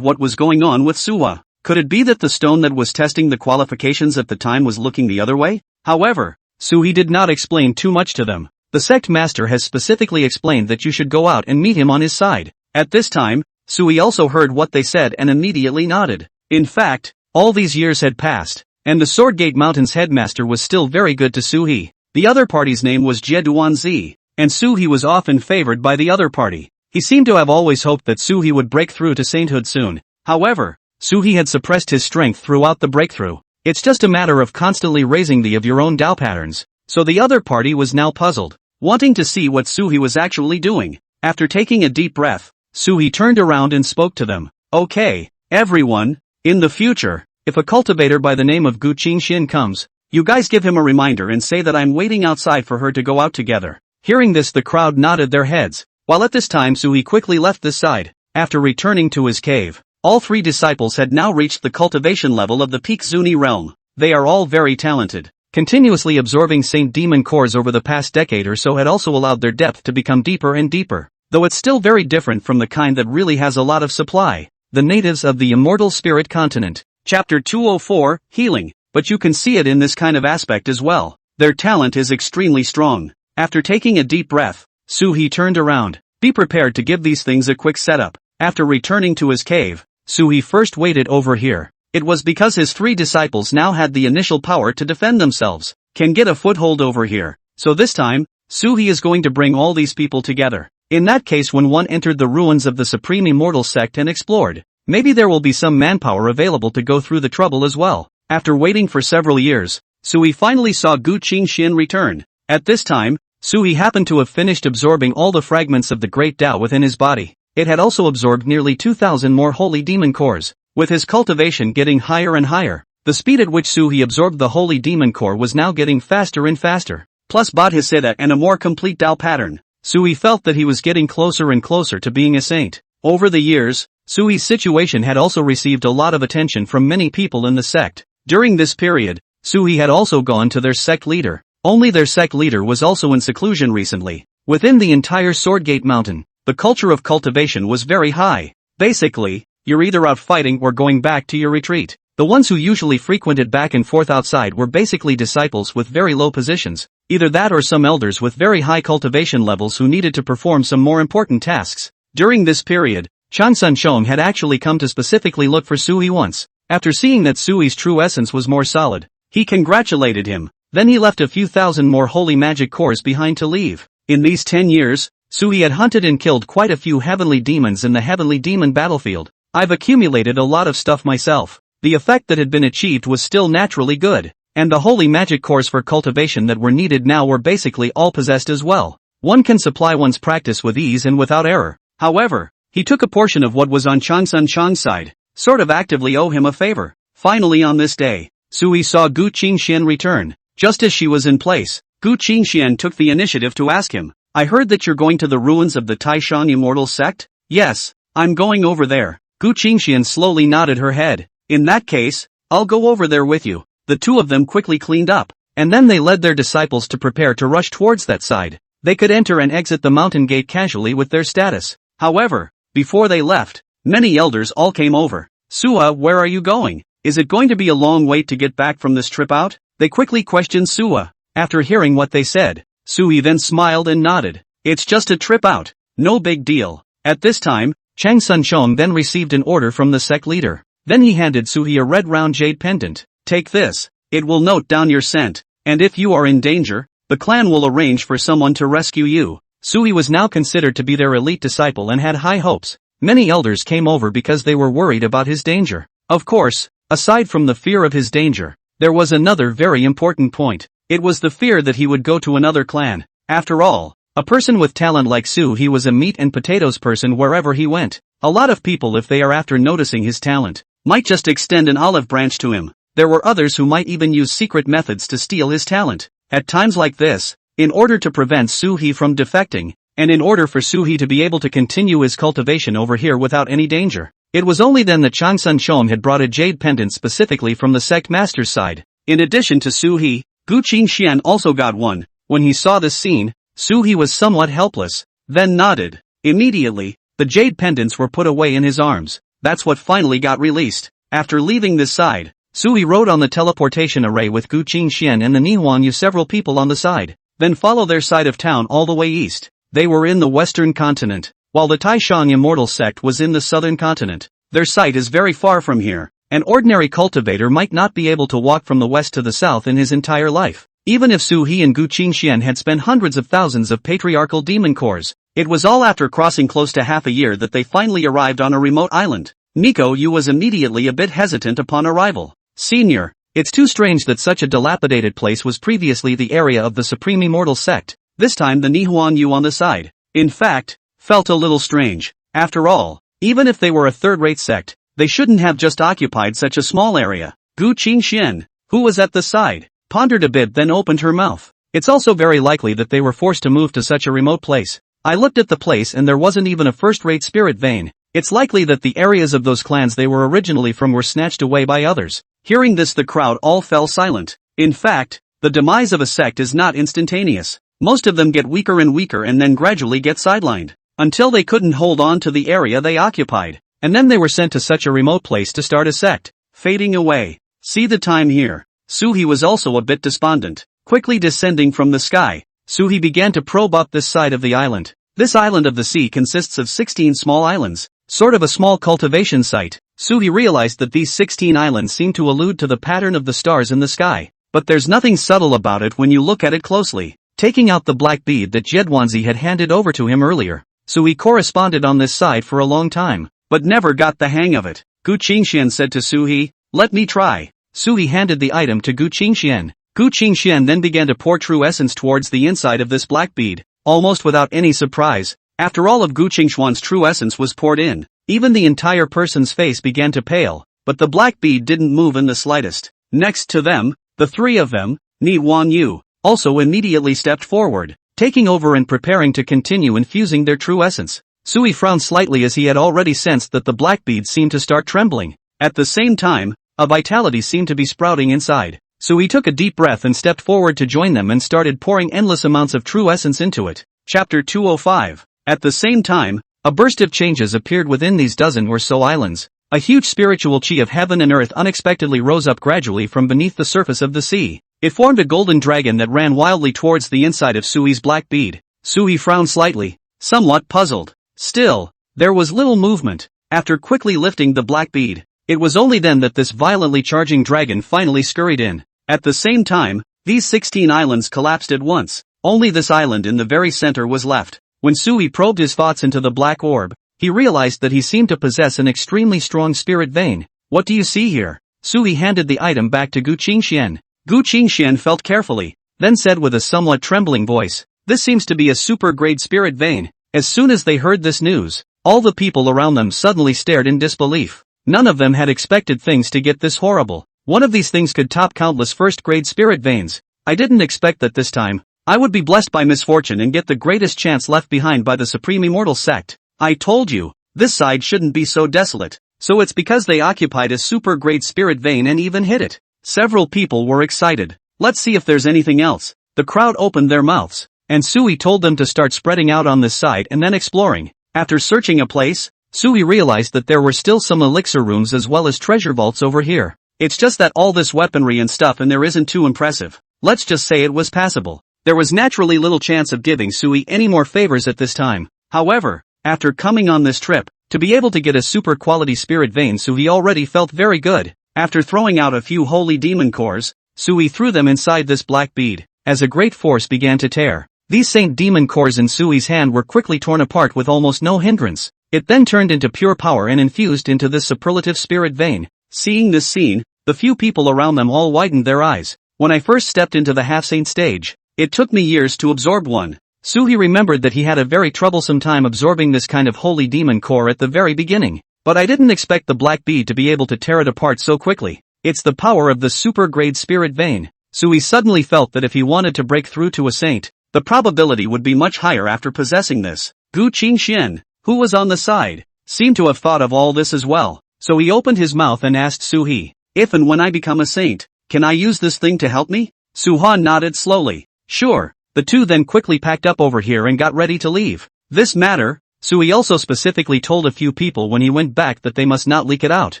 what was going on with Suha. Could it be that the stone that was testing the qualifications at the time was looking the other way? However, He did not explain too much to them. The sect master has specifically explained that you should go out and meet him on his side. At this time, He also heard what they said and immediately nodded. In fact, all these years had passed, and the Swordgate Mountain's headmaster was still very good to He. The other party's name was Jie Duanzi, and He was often favored by the other party. He seemed to have always hoped that He would break through to sainthood soon. However, He had suppressed his strength throughout the breakthrough. It's just a matter of constantly raising the of your own Dao patterns. So the other party was now puzzled, wanting to see what He was actually doing. After taking a deep breath, He turned around and spoke to them. Okay, everyone, in the future, if a cultivator by the name of Gu Qingxian comes, you guys give him a reminder and say that I'm waiting outside for her to go out together. Hearing this, the crowd nodded their heads, while at this time He quickly left this side. After returning to his cave, all three disciples had now reached the cultivation level of the peak Zuni realm. They are all very talented. Continuously absorbing Saint Demon cores over the past decade or so had also allowed their depth to become deeper and deeper, though it's still very different from the kind that really has a lot of supply. The natives of the Immortal Spirit Continent. Chapter 204, Healing. But you can see it in this kind of aspect as well. Their talent is extremely strong. After taking a deep breath, Suhi turned around. Be prepared to give these things a quick setup. After returning to his cave, Suhi first waited over here. It was because his 3 disciples now had the initial power to defend themselves, can get a foothold over here. So this time, Suhi is going to bring all these people together. In that case, when one entered the ruins of the Supreme Immortal Sect and explored, maybe there will be some manpower available to go through the trouble as well. After waiting for several years, Suhi finally saw Gu Qingxian return. At this time, Suhi happened to have finished absorbing all the fragments of the great Dao within his body. It had also absorbed nearly 2,000 more holy demon cores. With his cultivation getting higher and higher, the speed at which Suhi absorbed the holy demon core was now getting faster and faster. Plus Bodhisattva and a more complete Dao pattern, Suhi felt that he was getting closer and closer to being a saint. Over the years, Suhi's situation had also received a lot of attention from many people in the sect. During this period, Suhi had also gone to their sect leader. Only their sect leader was also in seclusion recently. Within the entire Swordgate Mountain, the culture of cultivation was very high. Basically, you're either out fighting or going back to your retreat. The ones who usually frequented back and forth outside were basically disciples with very low positions. Either that or some elders with very high cultivation levels who needed to perform some more important tasks. During this period, Chan Sun Shong had actually come to specifically look for Suhi once. After seeing that Suhi's true essence was more solid, he congratulated him. Then he left a few thousand more holy magic cores behind to leave. In these 10 years, Suhi had hunted and killed quite a few heavenly demons in the heavenly demon battlefield. I've accumulated a lot of stuff myself. The effect that had been achieved was still naturally good, and the holy magic cores for cultivation that were needed now were basically all possessed as well. One can supply one's practice with ease and without error. However, he took a portion of what was on Chan Sun Shang's side, sort of actively owe him a favor. Finally on this day, Suhi saw Gu Qingxian return. Just as she was in place, Gu Qingxian took the initiative to ask him, I heard that you're going to the ruins of the Taishan Immortal Sect? Yes, I'm going over there. Gu Qingxian slowly nodded her head. In that case, I'll go over there with you. The two of them quickly cleaned up, and then they led their disciples to prepare to rush towards that side. They could enter and exit the mountain gate casually with their status. However, before they left, many elders all came over. Suha, where are you going? Is it going to be a long wait to get back from this trip out? They quickly questioned Suha. After hearing what they said, Suhi then smiled and nodded. It's just a trip out. No big deal. At this time, Chang Sunshong then received an order from the sect leader. Then he handed Suhi a red round jade pendant. Take this. It will note down your scent, and if you are in danger, the clan will arrange for someone to rescue you. Suhi was now considered to be their elite disciple and had high hopes. Many elders came over because they were worried about his danger. Of course, aside from the fear of his danger, there was another very important point. It was the fear that he would go to another clan. After all, a person with talent like Suhi was a meat and potatoes person wherever he went. A lot of people, if they are after noticing his talent, might just extend an olive branch to him. There were others who might even use secret methods to steal his talent. At times like this, in order to prevent Suhi from defecting, and in order for Suhi to be able to continue his cultivation over here without any danger, it was only then that Chang Sun Shong had brought a jade pendant specifically from the sect master's side. In addition to Suhi, Gu Qingxian also got one. When he saw this scene, Suhi was somewhat helpless, then nodded. Immediately, the jade pendants were put away in his arms. That's what finally got released. After leaving this side, Suhi rode on the teleportation array with Gu Qingxian and the Nihhuan Yu, several people on the side, then follow their side of town all the way east. They were in the western continent, while the Taishan Immortal Sect was in the southern continent. Their site is very far from here. An ordinary cultivator might not be able to walk from the west to the south in his entire life. Even if Suhi and Gu Qingxian had spent hundreds of thousands of patriarchal demon cores, it was all after crossing close to half a year that they finally arrived on a remote island. Nico Yu was immediately a bit hesitant upon arrival. Senior, it's too strange that such a dilapidated place was previously the area of the Supreme Immortal Sect. This time the Nihhuan Yu on the side, in fact, felt a little strange. After all, even if they were a third-rate sect, they shouldn't have just occupied such a small area. Gu Qingxian, who was at the side, pondered a bit, then opened her mouth. It's also very likely that they were forced to move to such a remote place. I looked at the place and there wasn't even a first-rate spirit vein. It's likely that the areas of those clans they were originally from were snatched away by others. Hearing this, the crowd all fell silent. In fact, the demise of a sect is not instantaneous. Most of them get weaker and weaker and then gradually get sidelined, until they couldn't hold on to the area they occupied. And then they were sent to such a remote place to start a sect, fading away. See the time here. Suhi was also a bit despondent. Quickly descending from the sky, Suhi began to probe up this side of the island. This island of the sea consists of 16 small islands, sort of a small cultivation site. Suhi realized that these 16 islands seem to allude to the pattern of the stars in the sky, but there's nothing subtle about it when you look at it closely. Taking out the black bead that Jedwanzi had handed over to him earlier, Suhi corresponded on this side for a long time, but never got the hang of it. Gu Qingxian said to Suhi, "Let me try." Suhi handed the item to Gu Qingxian. Gu Qingxian then began to pour true essence towards the inside of this black bead, almost without any surprise. After all of Gu Qingxuan's true essence was poured in, even the entire person's face began to pale, but the black bead didn't move in the slightest. Next to them, the three of them, Ni Wan Yu, also immediately stepped forward, taking over and preparing to continue infusing their true essence. Suhi frowned slightly as he had already sensed that the black bead seemed to start trembling. At the same time, a vitality seemed to be sprouting inside. Suhi took a deep breath and stepped forward to join them and started pouring endless amounts of true essence into it. Chapter 205. At the same time, a burst of changes appeared within these dozen or so islands. A huge spiritual chi of heaven and earth unexpectedly rose up gradually from beneath the surface of the sea. It formed a golden dragon that ran wildly towards the inside of Suhi's black bead. Suhi frowned slightly, somewhat puzzled. Still, there was little movement. After quickly lifting the black bead, it was only then that this violently charging dragon finally scurried in. At the same time, these 16 islands collapsed at once. Only this island in the very center was left. When Suhi probed his thoughts into the black orb, he realized that he seemed to possess an extremely strong spirit vein. "What do you see here?" Suhi handed the item back to Gu Qingxian. Gu Qingxian felt carefully, then said with a somewhat trembling voice, "This seems to be a super-grade spirit vein." As soon as they heard this news, all the people around them suddenly stared in disbelief. None of them had expected things to get this horrible. One of these things could top countless first-grade spirit veins. "I didn't expect that this time I would be blessed by misfortune and get the greatest chance left behind by the Supreme Immortal Sect. I told you, this side shouldn't be so desolate." So it's because they occupied a super-grade spirit vein and even hit it. Several people were excited. "Let's see if there's anything else." The crowd opened their mouths, and Suhi told them to start spreading out on this side and then exploring. After searching a place, Suhi realized that there were still some elixir rooms as well as treasure vaults over here. It's just that all this weaponry and stuff in there isn't too impressive. Let's just say it was passable. There was naturally little chance of giving Suhi any more favors at this time. However, after coming on this trip, to be able to get a super quality spirit vein, Suhi already felt very good. After throwing out a few holy demon cores, Suhi threw them inside this black bead, as a great force began to tear. These saint demon cores in Sui's hand were quickly torn apart with almost no hindrance. It then turned into pure power and infused into this superlative spirit vein. Seeing this scene, the few people around them all widened their eyes. "When I first stepped into the half-saint stage, it took me years to absorb one." Suhi remembered that he had a very troublesome time absorbing this kind of holy demon core at the very beginning. "But I didn't expect the black bead to be able to tear it apart so quickly. It's the power of the super-grade spirit vein." Suhi suddenly felt that if he wanted to break through to a saint, the probability would be much higher after possessing this. Gu Qingxian, who was on the side, seemed to have thought of all this as well. So he opened his mouth and asked Suhi, "If and when I become a saint, can I use this thing to help me?" Suhan nodded slowly. "Sure." The two then quickly packed up over here and got ready to leave. This matter, Suhi also specifically told a few people when he went back that they must not leak it out.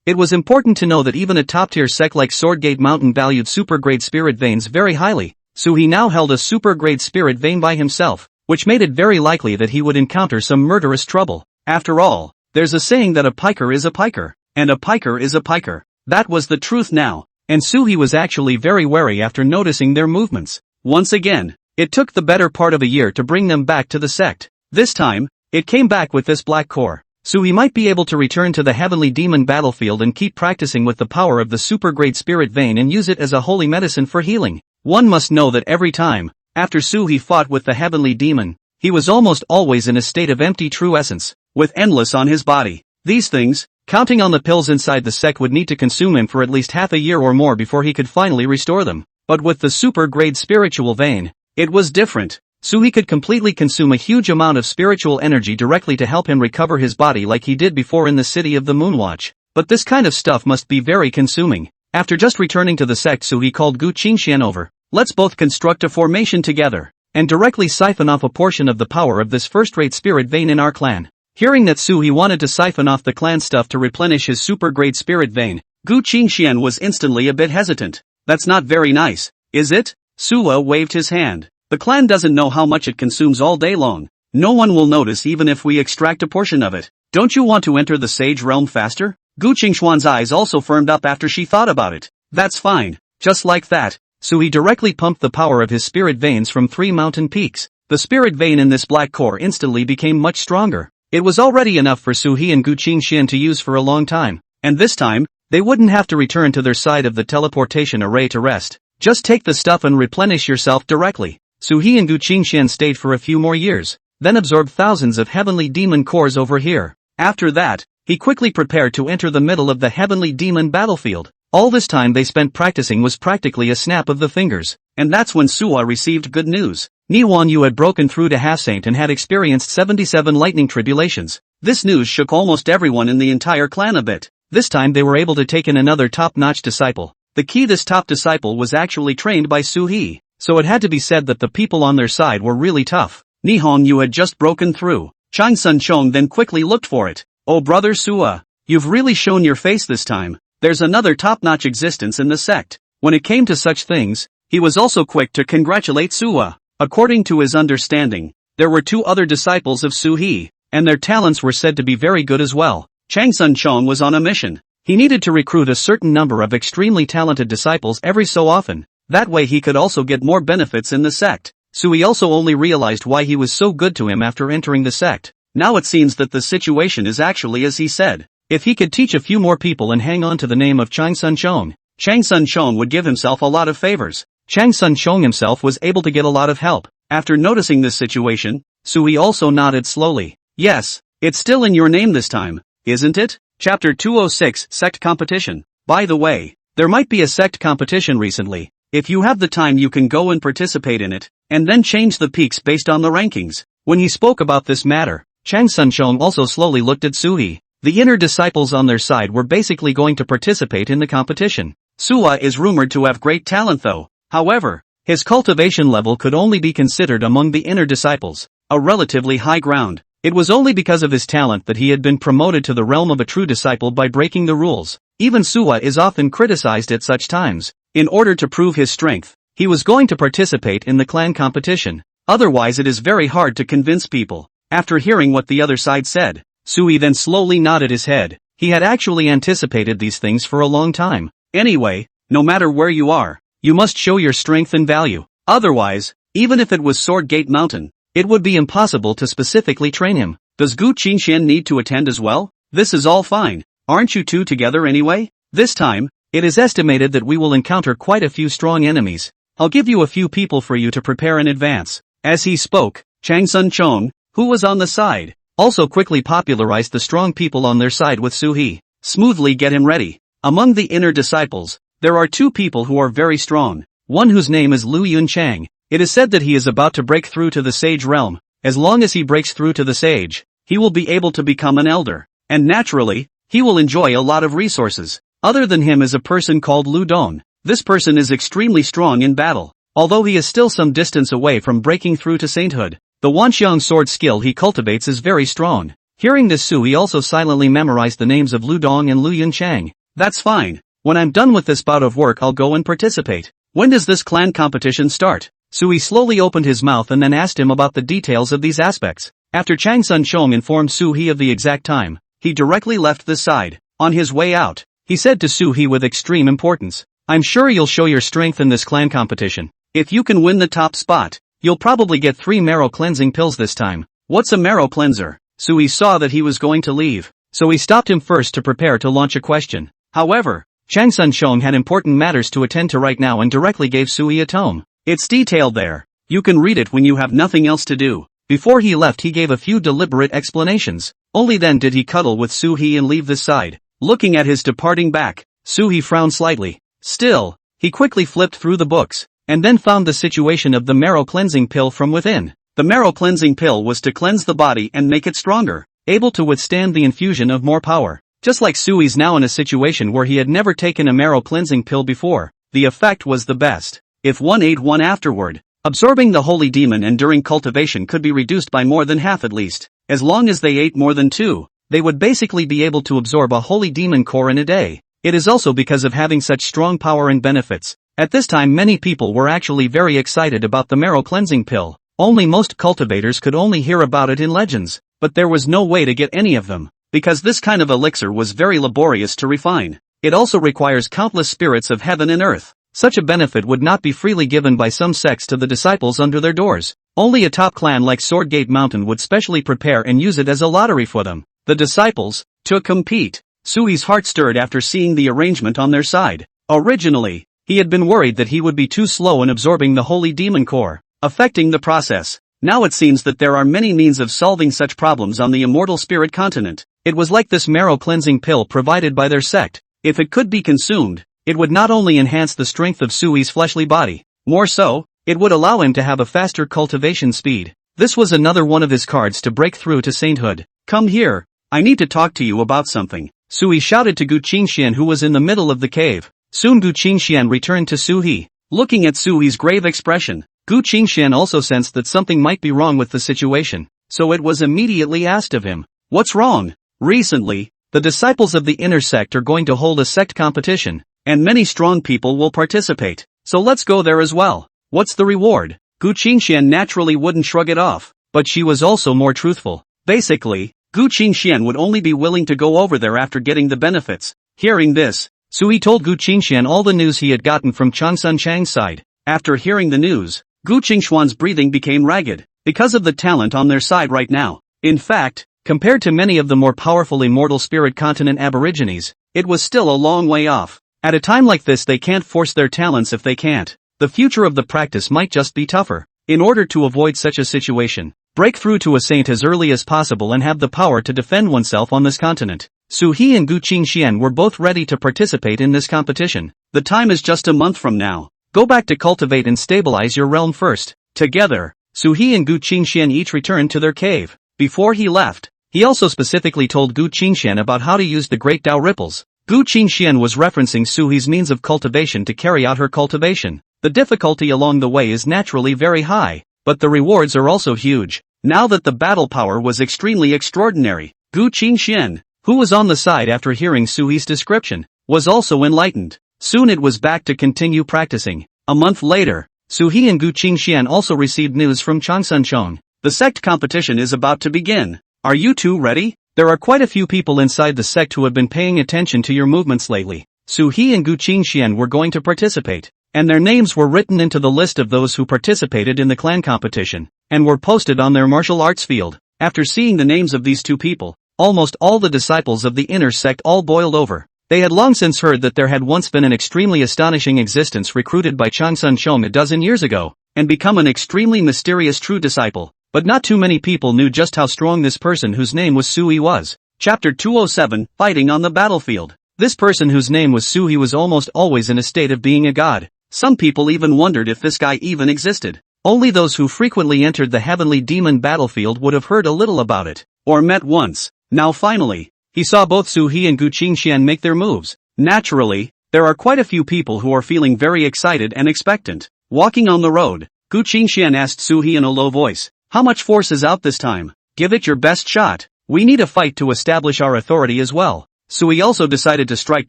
It was important to know that even a top-tier sect like Swordgate Mountain valued super-grade spirit veins very highly. Suhi now held a super-grade spirit vein by himself, which made it very likely that he would encounter some murderous trouble. After all, there's a saying that a piker is a piker, and a piker is a piker. That was the truth now, and Suhi was actually very wary after noticing their movements. Once again, it took the better part of a year to bring them back to the sect. This time, it came back with this black core. Suhi might be able to return to the heavenly demon battlefield and keep practicing with the power of the super-grade spirit vein and use it as a holy medicine for healing. One must know that every time, after Suhi fought with the heavenly demon, he was almost always in a state of empty true essence, with endless on his body. These things, counting on the pills inside the sect, would need to consume him for at least half a year or more before he could finally restore them. But with the super-grade spiritual vein, it was different. Suhi could completely consume a huge amount of spiritual energy directly to help him recover his body like he did before in the city of the Moonwatch. But this kind of stuff must be very consuming. After just returning to the sect, Suhi called Gu Qingxian over. "Let's both construct a formation together, and directly siphon off a portion of the power of this first-rate spirit vein in our clan." Hearing that Suhi wanted to siphon off the clan stuff to replenish his super-grade spirit vein, Gu Qingxian was instantly a bit hesitant. "That's not very nice, is it?" Suwa waved his hand. The clan doesn't know how much it consumes all day long. No one will notice even if we extract a portion of it. Don't you want to enter the sage realm faster? Gu Qingshuan's eyes also firmed up after she thought about it. That's fine. Just like that, Sui directly pumped the power of his spirit veins from 3 mountain peaks. The spirit vein in this black core instantly became much stronger. It was already enough for Suhi and Gu Qingxian to use for a long time. And this time, they wouldn't have to return to their side of the teleportation array to rest. Just take the stuff and replenish yourself directly. Suhi and Gu Qingxian stayed for a few more years, then absorbed thousands of heavenly demon cores over here. After that, he quickly prepared to enter the middle of the heavenly demon battlefield. All this time they spent practicing was practically a snap of the fingers. And that's when Suwa received good news. Niwan Yu had broken through to half-saint and had experienced 77 lightning tribulations. This news shook almost everyone in the entire clan a bit. This time they were able to take in another top-notch disciple. The key this top disciple was actually trained by Su He, so it had to be said that the people on their side were really tough. Nihong Yu had just broken through. Chang Sun Chong then quickly looked for it. Oh brother Suwa, you've really shown your face this time. There's another top-notch existence in the sect. When it came to such things, he was also quick to congratulate Suwa. According to his understanding, there were 2 other disciples of Su He, and their talents were said to be very good as well. Chang Sun Chong was on a mission. He needed to recruit a certain number of extremely talented disciples every so often. That way he could also get more benefits in the sect. Sui also only realized why he was so good to him after entering the sect. Now it seems that the situation is actually as he said. If he could teach a few more people and hang on to the name of Chang Sun Chong, Chang Sun Chong would give himself a lot of favors. Chang Sun Chong himself was able to get a lot of help. After noticing this situation, Sui also nodded slowly. Yes, it's still in your name this time, isn't it? Chapter 206 Sect Competition. By the way, there might be a sect competition recently. If you have the time you can go and participate in it, and then change the peaks based on the rankings. When he spoke about this matter, Chang Sun Chong also slowly looked at Sui. The inner disciples on their side were basically going to participate in the competition. Suwa is rumored to have great talent though. However, his cultivation level could only be considered among the inner disciples, a relatively high ground. It was only because of his talent that he had been promoted to the realm of a true disciple by breaking the rules. Even Suwa is often criticized at such times. In order to prove his strength, he was going to participate in the clan competition. Otherwise it is very hard to convince people. After hearing what the other side said, Sui then slowly nodded his head. He had actually anticipated these things for a long time. Anyway, no matter where you are, you must show your strength and value. Otherwise, even if it was Sword Gate Mountain, it would be impossible to specifically train him. Does Gu Qingxian need to attend as well? This is all fine. Aren't you 2 together anyway? This time, it is estimated that we will encounter quite a few strong enemies. I'll give you a few people for you to prepare in advance. As he spoke, Chang Sun Chong, who was on the side, also quickly popularized the strong people on their side with Su He. Smoothly get him ready. Among the inner disciples, there are 2 people who are very strong. One whose name is Lu Yun Chang. It is said that he is about to break through to the sage realm. As long as he breaks through to the sage, he will be able to become an elder. And naturally, he will enjoy a lot of resources. Other than him is a person called Lu Dong. This person is extremely strong in battle. Although he is still some distance away from breaking through to sainthood, the Wanxiang sword skill he cultivates is very strong. Hearing this, Sui also silently memorized the names of Lu Dong and Lu Yun Chang. That's fine. When I'm done with this bout of work I'll go and participate. When does this clan competition start? Sui slowly opened his mouth and then asked him about the details of these aspects. After Chang Sun Chong informed Su He of the exact time, he directly left the side. On his way out, he said to Su He with extreme importance, I'm sure you'll show your strength in this clan competition. If you can win the top spot, you'll probably get 3 marrow cleansing pills this time. What's a marrow cleanser? Sui saw that he was going to leave, so he stopped him first to prepare to launch a question. However, Chang Sun Chong had important matters to attend to right now and directly gave Sui a tome. It's detailed there. You can read it when you have nothing else to do. Before he left he gave a few deliberate explanations. Only then did he cuddle with Su He and leave this side. Looking at his departing back, Su He frowned slightly. Still, he quickly flipped through the books, and then found the situation of the marrow cleansing pill from within. The marrow cleansing pill was to cleanse the body and make it stronger, able to withstand the infusion of more power. Just like Sui's now in a situation where he had never taken a marrow cleansing pill before, the effect was the best. If one ate one afterward, absorbing the holy demon and during cultivation could be reduced by more than half at least. As long as they ate more than 2, they would basically be able to absorb a holy demon core in a day. It is also because of having such strong power and benefits. At this time many people were actually very excited about the marrow cleansing pill. Only most cultivators could only hear about it in legends, but there was no way to get any of them, because this kind of elixir was very laborious to refine. It also requires countless spirits of heaven and earth. Such a benefit would not be freely given by some sects to the disciples under their doors. Only a top clan like Swordgate Mountain would specially prepare and use it as a lottery for them. The disciples, to compete. Sui's heart stirred after seeing the arrangement on their side. Originally, he had been worried that he would be too slow in absorbing the holy demon core, affecting the process. Now it seems that there are many means of solving such problems on the immortal spirit continent. It was like this marrow cleansing pill provided by their sect. If it could be consumed, it would not only enhance the strength of Sui's fleshly body, more so, it would allow him to have a faster cultivation speed. This was another one of his cards to break through to sainthood. Come here, I need to talk to you about something, Sui shouted to Gu Qingxian, who was in the middle of the cave. Soon Gu Qingxian returned to Suhi. Looking at Sui's grave expression, Gu Qingxian also sensed that something might be wrong with the situation, so it was immediately asked of him, "What's wrong?" Recently, the disciples of the inner sect are going to hold a sect competition, and many strong people will participate, so let's go there as well. What's the reward? Gu Qingxian naturally wouldn't shrug it off, but she was also more truthful. Basically, Gu Qingxian would only be willing to go over there after getting the benefits. Hearing this, Sui told Gu Qingxian all the news he had gotten from Changsun Chang's side. After hearing the news, Gu Qingxuan's breathing became ragged, because of the talent on their side right now. In fact, compared to many of the more powerful immortal spirit continent aborigines, it was still a long way off. At a time like this they can't force their talents if they can't. The future of the practice might just be tougher. In order to avoid such a situation, break through to a saint as early as possible and have the power to defend oneself on this continent. Su He and Gu Qingxian were both ready to participate in this competition. The time is just a month from now. Go back to cultivate and stabilize your realm first. Together, Su He and Gu Qingxian each returned to their cave. Before he left, he also specifically told Gu Qingxian about how to use the Great Dao Ripples. Gu Qingxian was referencing Su He's means of cultivation to carry out her cultivation. The difficulty along the way is naturally very high, but the rewards are also huge. Now that the battle power was extremely extraordinary, Gu Qingxian, who was on the side after hearing Sui's description, was also enlightened. Soon it was back to continue practicing. A month later, Suhi and Gu Qingxian also received news from Changsun Chong. The sect competition is about to begin. Are you two ready? There are quite a few people inside the sect who have been paying attention to your movements lately. Suhi and Gu Qingxian were going to participate, and their names were written into the list of those who participated in the clan competition, and were posted on their martial arts field. After seeing the names of these two people, almost all the disciples of the inner sect all boiled over. They had long since heard that there had once been an extremely astonishing existence recruited by Changsun Chong a dozen years ago, and become an extremely mysterious true disciple, but not too many people knew just how strong this person whose name was Sui was. Chapter 207, Fighting on the Battlefield. This person whose name was Sui was almost always in a state of being a god. Some people even wondered if this guy even existed. Only those who frequently entered the heavenly demon battlefield would have heard a little about it, or met once. Now finally, he saw both Suhi and Gu Qingxian make their moves. Naturally, there are quite a few people who are feeling very excited and expectant. Walking on the road, Gu Qingxian asked Suhi in a low voice, "How much force is out this time? Give it your best shot. We need a fight to establish our authority as well." Sui also decided to strike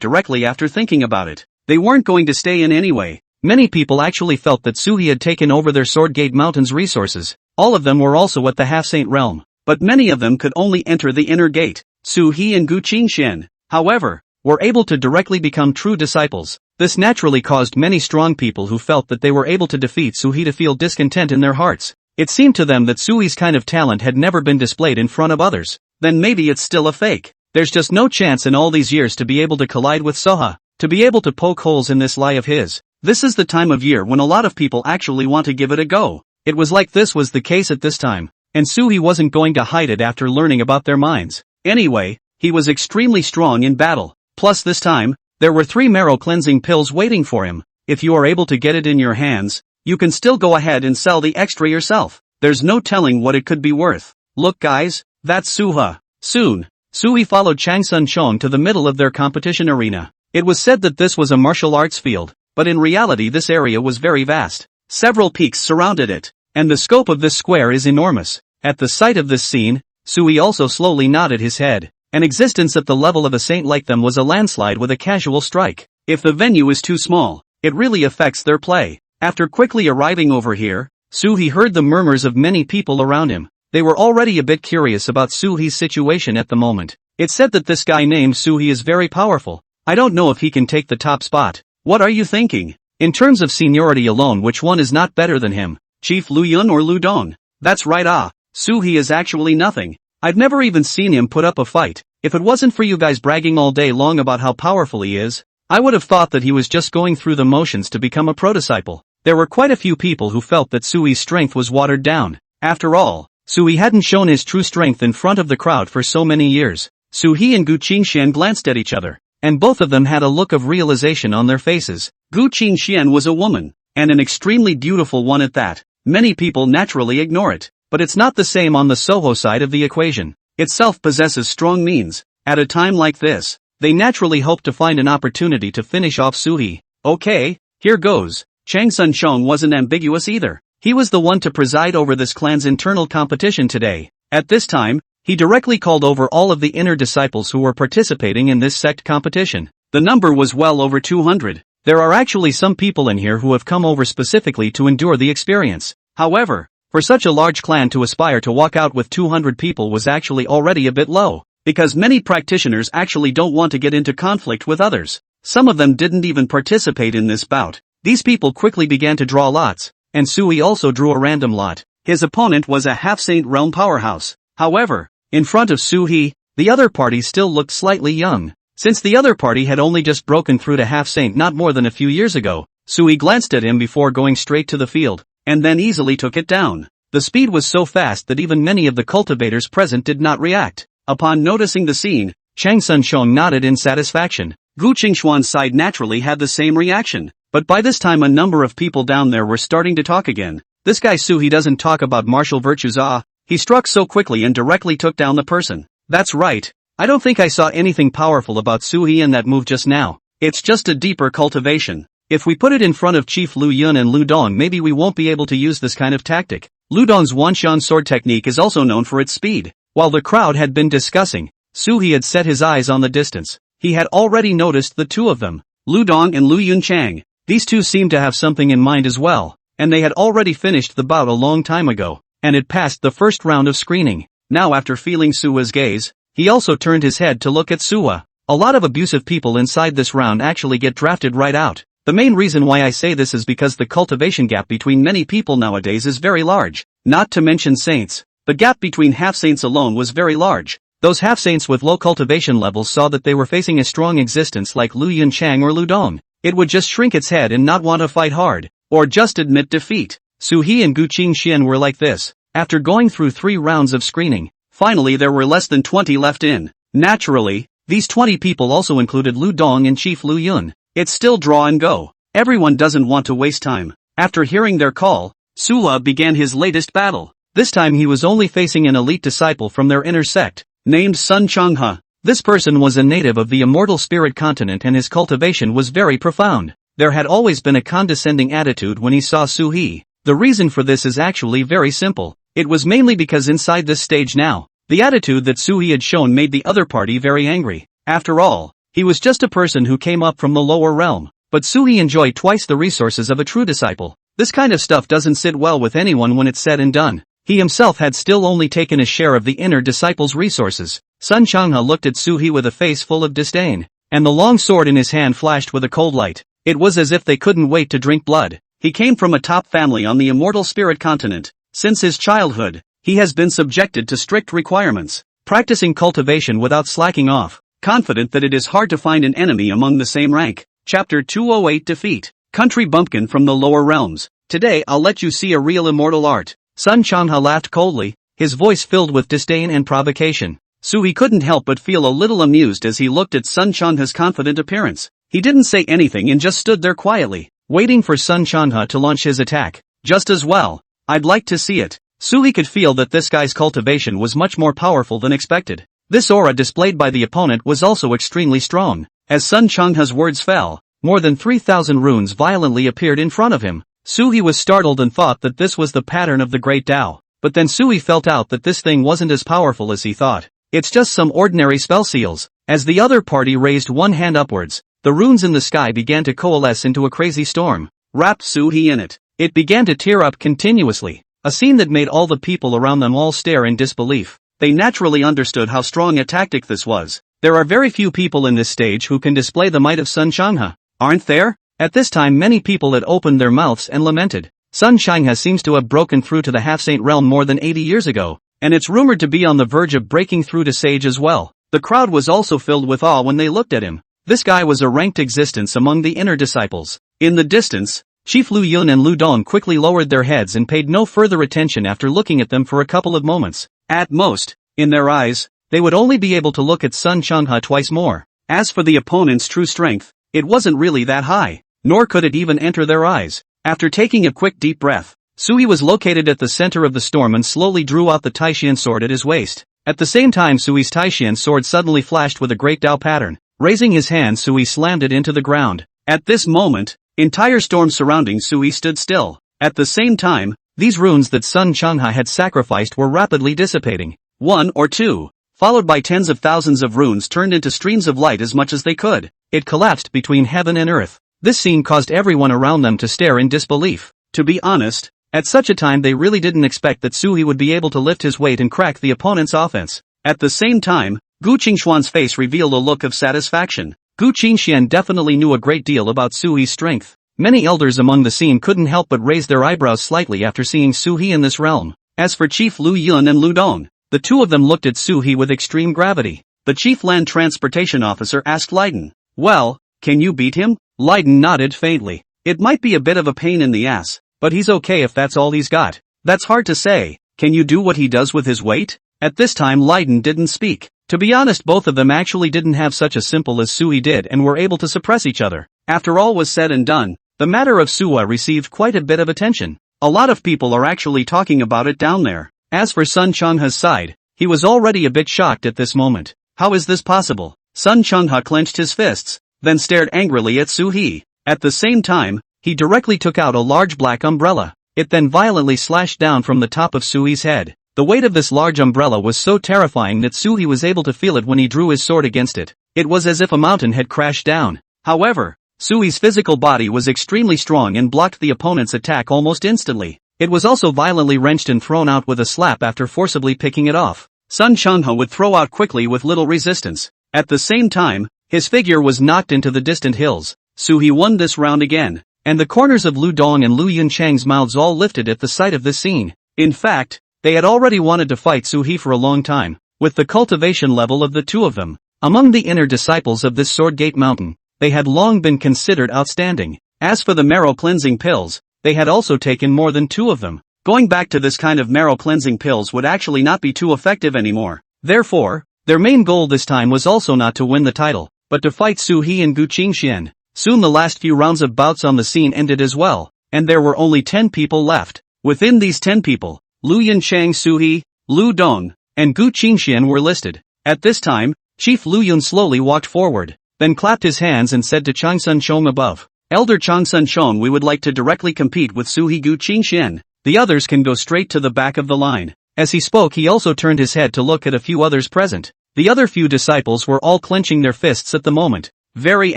directly after thinking about it. They weren't going to stay in anyway. Many people actually felt that Suhi had taken over their Swordgate Mountain's resources. All of them were also at the half-saint realm, but many of them could only enter the inner gate. Suhi and Gu Qingxian, however, were able to directly become true disciples. This naturally caused many strong people who felt that they were able to defeat Suhi to feel discontent in their hearts. It seemed to them that Sui's kind of talent had never been displayed in front of others. Then maybe it's still a fake. There's just no chance in all these years to be able to collide with Soha, to be able to poke holes in this lie of his. This is the time of year when a lot of people actually want to give it a go. It was like this was the case at this time, and Suhi wasn't going to hide it after learning about their minds. Anyway, he was extremely strong in battle. Plus this time, there were 3 marrow cleansing pills waiting for him. If you are able to get it in your hands, you can still go ahead and sell the extra yourself. There's no telling what it could be worth. Look guys, that's Suha. Soon, Sui followed Changsun Chong to the middle of their competition arena. It was said that this was a martial arts field, but in reality this area was very vast. Several peaks surrounded it, and the scope of this square is enormous. At the sight of this scene, Sui also slowly nodded his head. An existence at the level of a saint like them was a landslide with a casual strike. If the venue is too small, it really affects their play. After quickly arriving over here, Suhi heard the murmurs of many people around him. They were already a bit curious about Suhi's situation at the moment. It's said that this guy named Suhi is very powerful. I don't know if he can take the top spot. What are you thinking? In terms of seniority alone, which one is not better than him? Chief Lu Yun or Lu Dong? That's right. Suhi is actually nothing. I've never even seen him put up a fight. If it wasn't for you guys bragging all day long about how powerful he is, I would have thought that he was just going through the motions to become a pro-disciple. There were quite a few people who felt that Sui's strength was watered down. After all, Sui hadn't shown his true strength in front of the crowd for so many years. Suhi and Gu Qingxian glanced at each other, and both of them had a look of realization on their faces. Gu Qingxian was a woman, and an extremely beautiful one at that. Many people naturally ignore it, but it's not the same on the Soho side of the equation. Itself possesses strong means. At a time like this, they naturally hope to find an opportunity to finish off Suhi. Okay, here goes. Chang Sun Chong wasn't ambiguous either. He was the one to preside over this clan's internal competition today. At this time, he directly called over all of the inner disciples who were participating in this sect competition. The number was well over 200. There are actually some people in here who have come over specifically to endure the experience. However, for such a large clan to aspire to walk out with 200 people was actually already a bit low, because many practitioners actually don't want to get into conflict with others. Some of them didn't even participate in this bout. These people quickly began to draw lots, and Sui also drew a random lot. His opponent was a half-saint realm powerhouse. However, in front of Suhi, the other party still looked slightly young. Since the other party had only just broken through to half-saint not more than a few years ago, Sui glanced at him before going straight to the field, and then easily took it down. The speed was so fast that even many of the cultivators present did not react. Upon noticing the scene, Chang Sun Chong nodded in satisfaction. Gu Qingxuan's side naturally had the same reaction. But by this time a number of people down there were starting to talk again. This guy Suhi doesn't talk about martial virtues. He struck so quickly and directly took down the person. That's right. I don't think I saw anything powerful about Suhi in that move just now. It's just a deeper cultivation. If we put it in front of Chief Lu Yun and Lu Dong, maybe we won't be able to use this kind of tactic. Lu Dong's Wanshan sword technique is also known for its speed. While the crowd had been discussing, Suhi had set his eyes on the distance. He had already noticed the two of them, Lu Dong and Lu Yun Chang. These two seemed to have something in mind as well, and they had already finished the bout a long time ago, and had passed the first round of screening. Now after feeling Sua's gaze, he also turned his head to look at Sua. A lot of abusive people inside this round actually get drafted right out. The main reason why I say this is because the cultivation gap between many people nowadays is very large. Not to mention saints. The gap between half-saints alone was very large. Those half-saints with low cultivation levels saw that they were facing a strong existence like Lu Yun Chang or Lu Dong. It would just shrink its head and not want to fight hard, or just admit defeat. Suhi and Gu Qingxian were like this. After going through 3 rounds of screening, finally there were less than 20 left in. Naturally, these 20 people also included Lu Dong and Chief Lu Yun. It's still draw and go. Everyone doesn't want to waste time. After hearing their call, Sua began his latest battle. This time he was only facing an elite disciple from their inner sect, named Sun Changhe. This person was a native of the immortal spirit continent and his cultivation was very profound. There had always been a condescending attitude when he saw Suhi. The reason for this is actually very simple. It was mainly because inside this stage now, the attitude that Suhi had shown made the other party very angry. After all, he was just a person who came up from the lower realm. But Suhi enjoyed twice the resources of a true disciple. This kind of stuff doesn't sit well with anyone when it's said and done. He himself had still only taken a share of the inner disciple's resources. Sun Changhe looked at Suhi with a face full of disdain, and the long sword in his hand flashed with a cold light. It was as if they couldn't wait to drink blood. He came from a top family on the immortal spirit continent. Since his childhood, he has been subjected to strict requirements, practicing cultivation without slacking off, confident that it is hard to find an enemy among the same rank. Chapter 208 Defeat. Country bumpkin from the lower realms. Today I'll let you see a real immortal art. Sun Changhe laughed coldly, his voice filled with disdain and provocation. Suhi couldn't help but feel a little amused as he looked at Sun Changhe's confident appearance. He didn't say anything and just stood there quietly, waiting for Sun Changhe to launch his attack. Just as well. I'd like to see it. Suhi could feel that this guy's cultivation was much more powerful than expected. This aura displayed by the opponent was also extremely strong. As Sun Changhe's words fell, more than 3,000 runes violently appeared in front of him. Suhi was startled and thought that this was the pattern of the Great Dao. But then Suhi felt out that this thing wasn't as powerful as he thought. It's just some ordinary spell seals. As the other party raised one hand upwards, the runes in the sky began to coalesce into a crazy storm, wrapped Su-hee in it. It began to tear up continuously, a scene that made all the people around them all stare in disbelief. They naturally understood how strong a tactic this was. There are very few people in this stage who can display the might of Sun Changha, aren't there? At this time many people had opened their mouths and lamented. Sun Changha seems to have broken through to the half-saint realm more than 80 years ago, and it's rumored to be on the verge of breaking through to sage as well. The crowd was also filled with awe when they looked at him. This guy was a ranked existence among the inner disciples. In the distance, Chief Lu Yun and Lu Dong quickly lowered their heads and paid no further attention after looking at them for a couple of moments. At most, in their eyes, they would only be able to look at Sun Changha twice more. As for the opponent's true strength, it wasn't really that high, nor could it even enter their eyes. After taking a quick deep breath, Sui was located at the center of the storm and slowly drew out the Taishian sword at his waist. At the same time Sui's Taishian sword suddenly flashed with a great Dao pattern. Raising his hand Sui slammed it into the ground. At this moment, entire storm surrounding Sui stood still. At the same time, these runes that Sun Changha had sacrificed were rapidly dissipating. 1 or 2. Followed by tens of thousands of runes turned into streams of light as much as they could. It collapsed between heaven and earth. This scene caused everyone around them to stare in disbelief. To be honest, at such a time they really didn't expect that Sui would be able to lift his weight and crack the opponent's offense. At the same time, Gu Qingxuan's face revealed a look of satisfaction. Gu Qingxian definitely knew a great deal about Sui's strength. Many elders among the scene couldn't help but raise their eyebrows slightly after seeing Sui in this realm. As for Chief Lu Yun and Lu Dong, the two of them looked at Sui with extreme gravity. The chief land transportation officer asked Leiden, "Well, can you beat him?" Leiden nodded faintly. "It might be a bit of a pain in the ass, but he's okay if that's all he's got." "That's hard to say. Can you do what he does with his weight?" At this time Leiden didn't speak. To be honest, both of them actually didn't have such a simple as Sui did and were able to suppress each other. After all was said and done, the matter of Suwa received quite a bit of attention. A lot of people are actually talking about it down there. As for Sun Changha's side, he was already a bit shocked at this moment. How is this possible? Sun Changha clenched his fists, then stared angrily at Su-hee. At the same time, he directly took out a large black umbrella. It then violently slashed down from the top of Sui's head. The weight of this large umbrella was so terrifying that Su-hee was able to feel it when he drew his sword against it. It was as if a mountain had crashed down. However, Sui's physical body was extremely strong and blocked the opponent's attack almost instantly. It was also violently wrenched and thrown out with a slap after forcibly picking it off. Sun Changha would throw out quickly with little resistance. At the same time, his figure was knocked into the distant hills. Su-hee won this round again, and the corners of Lu Dong and Lu Yunchang's mouths all lifted at the sight of this scene. In fact, they had already wanted to fight Su-hee for a long time, with the cultivation level of the two of them. Among the inner disciples of this Sword Gate Mountain, they had long been considered outstanding. As for the marrow cleansing pills, they had also taken more than 2 of them. Going back to this kind of marrow cleansing pills would actually not be too effective anymore. Therefore, their main goal this time was also not to win the title, but to fight Su-hee and Gu Qingxian. Soon the last few rounds of bouts on the scene ended as well, and there were only 10 people left. Within these 10 people, Lu Yunchang, Su-hee, Lu Dong, and Gu Qingxian were listed. At this time, Chief Lu Yun slowly walked forward, then clapped his hands and said to Changsun Shong above, "Elder Changsun Shong, we would like to directly compete with Su-hee Gu Qingxian. The others can go straight to the back of the line." As he spoke he also turned his head to look at a few others present. The other few disciples were all clenching their fists at the moment, very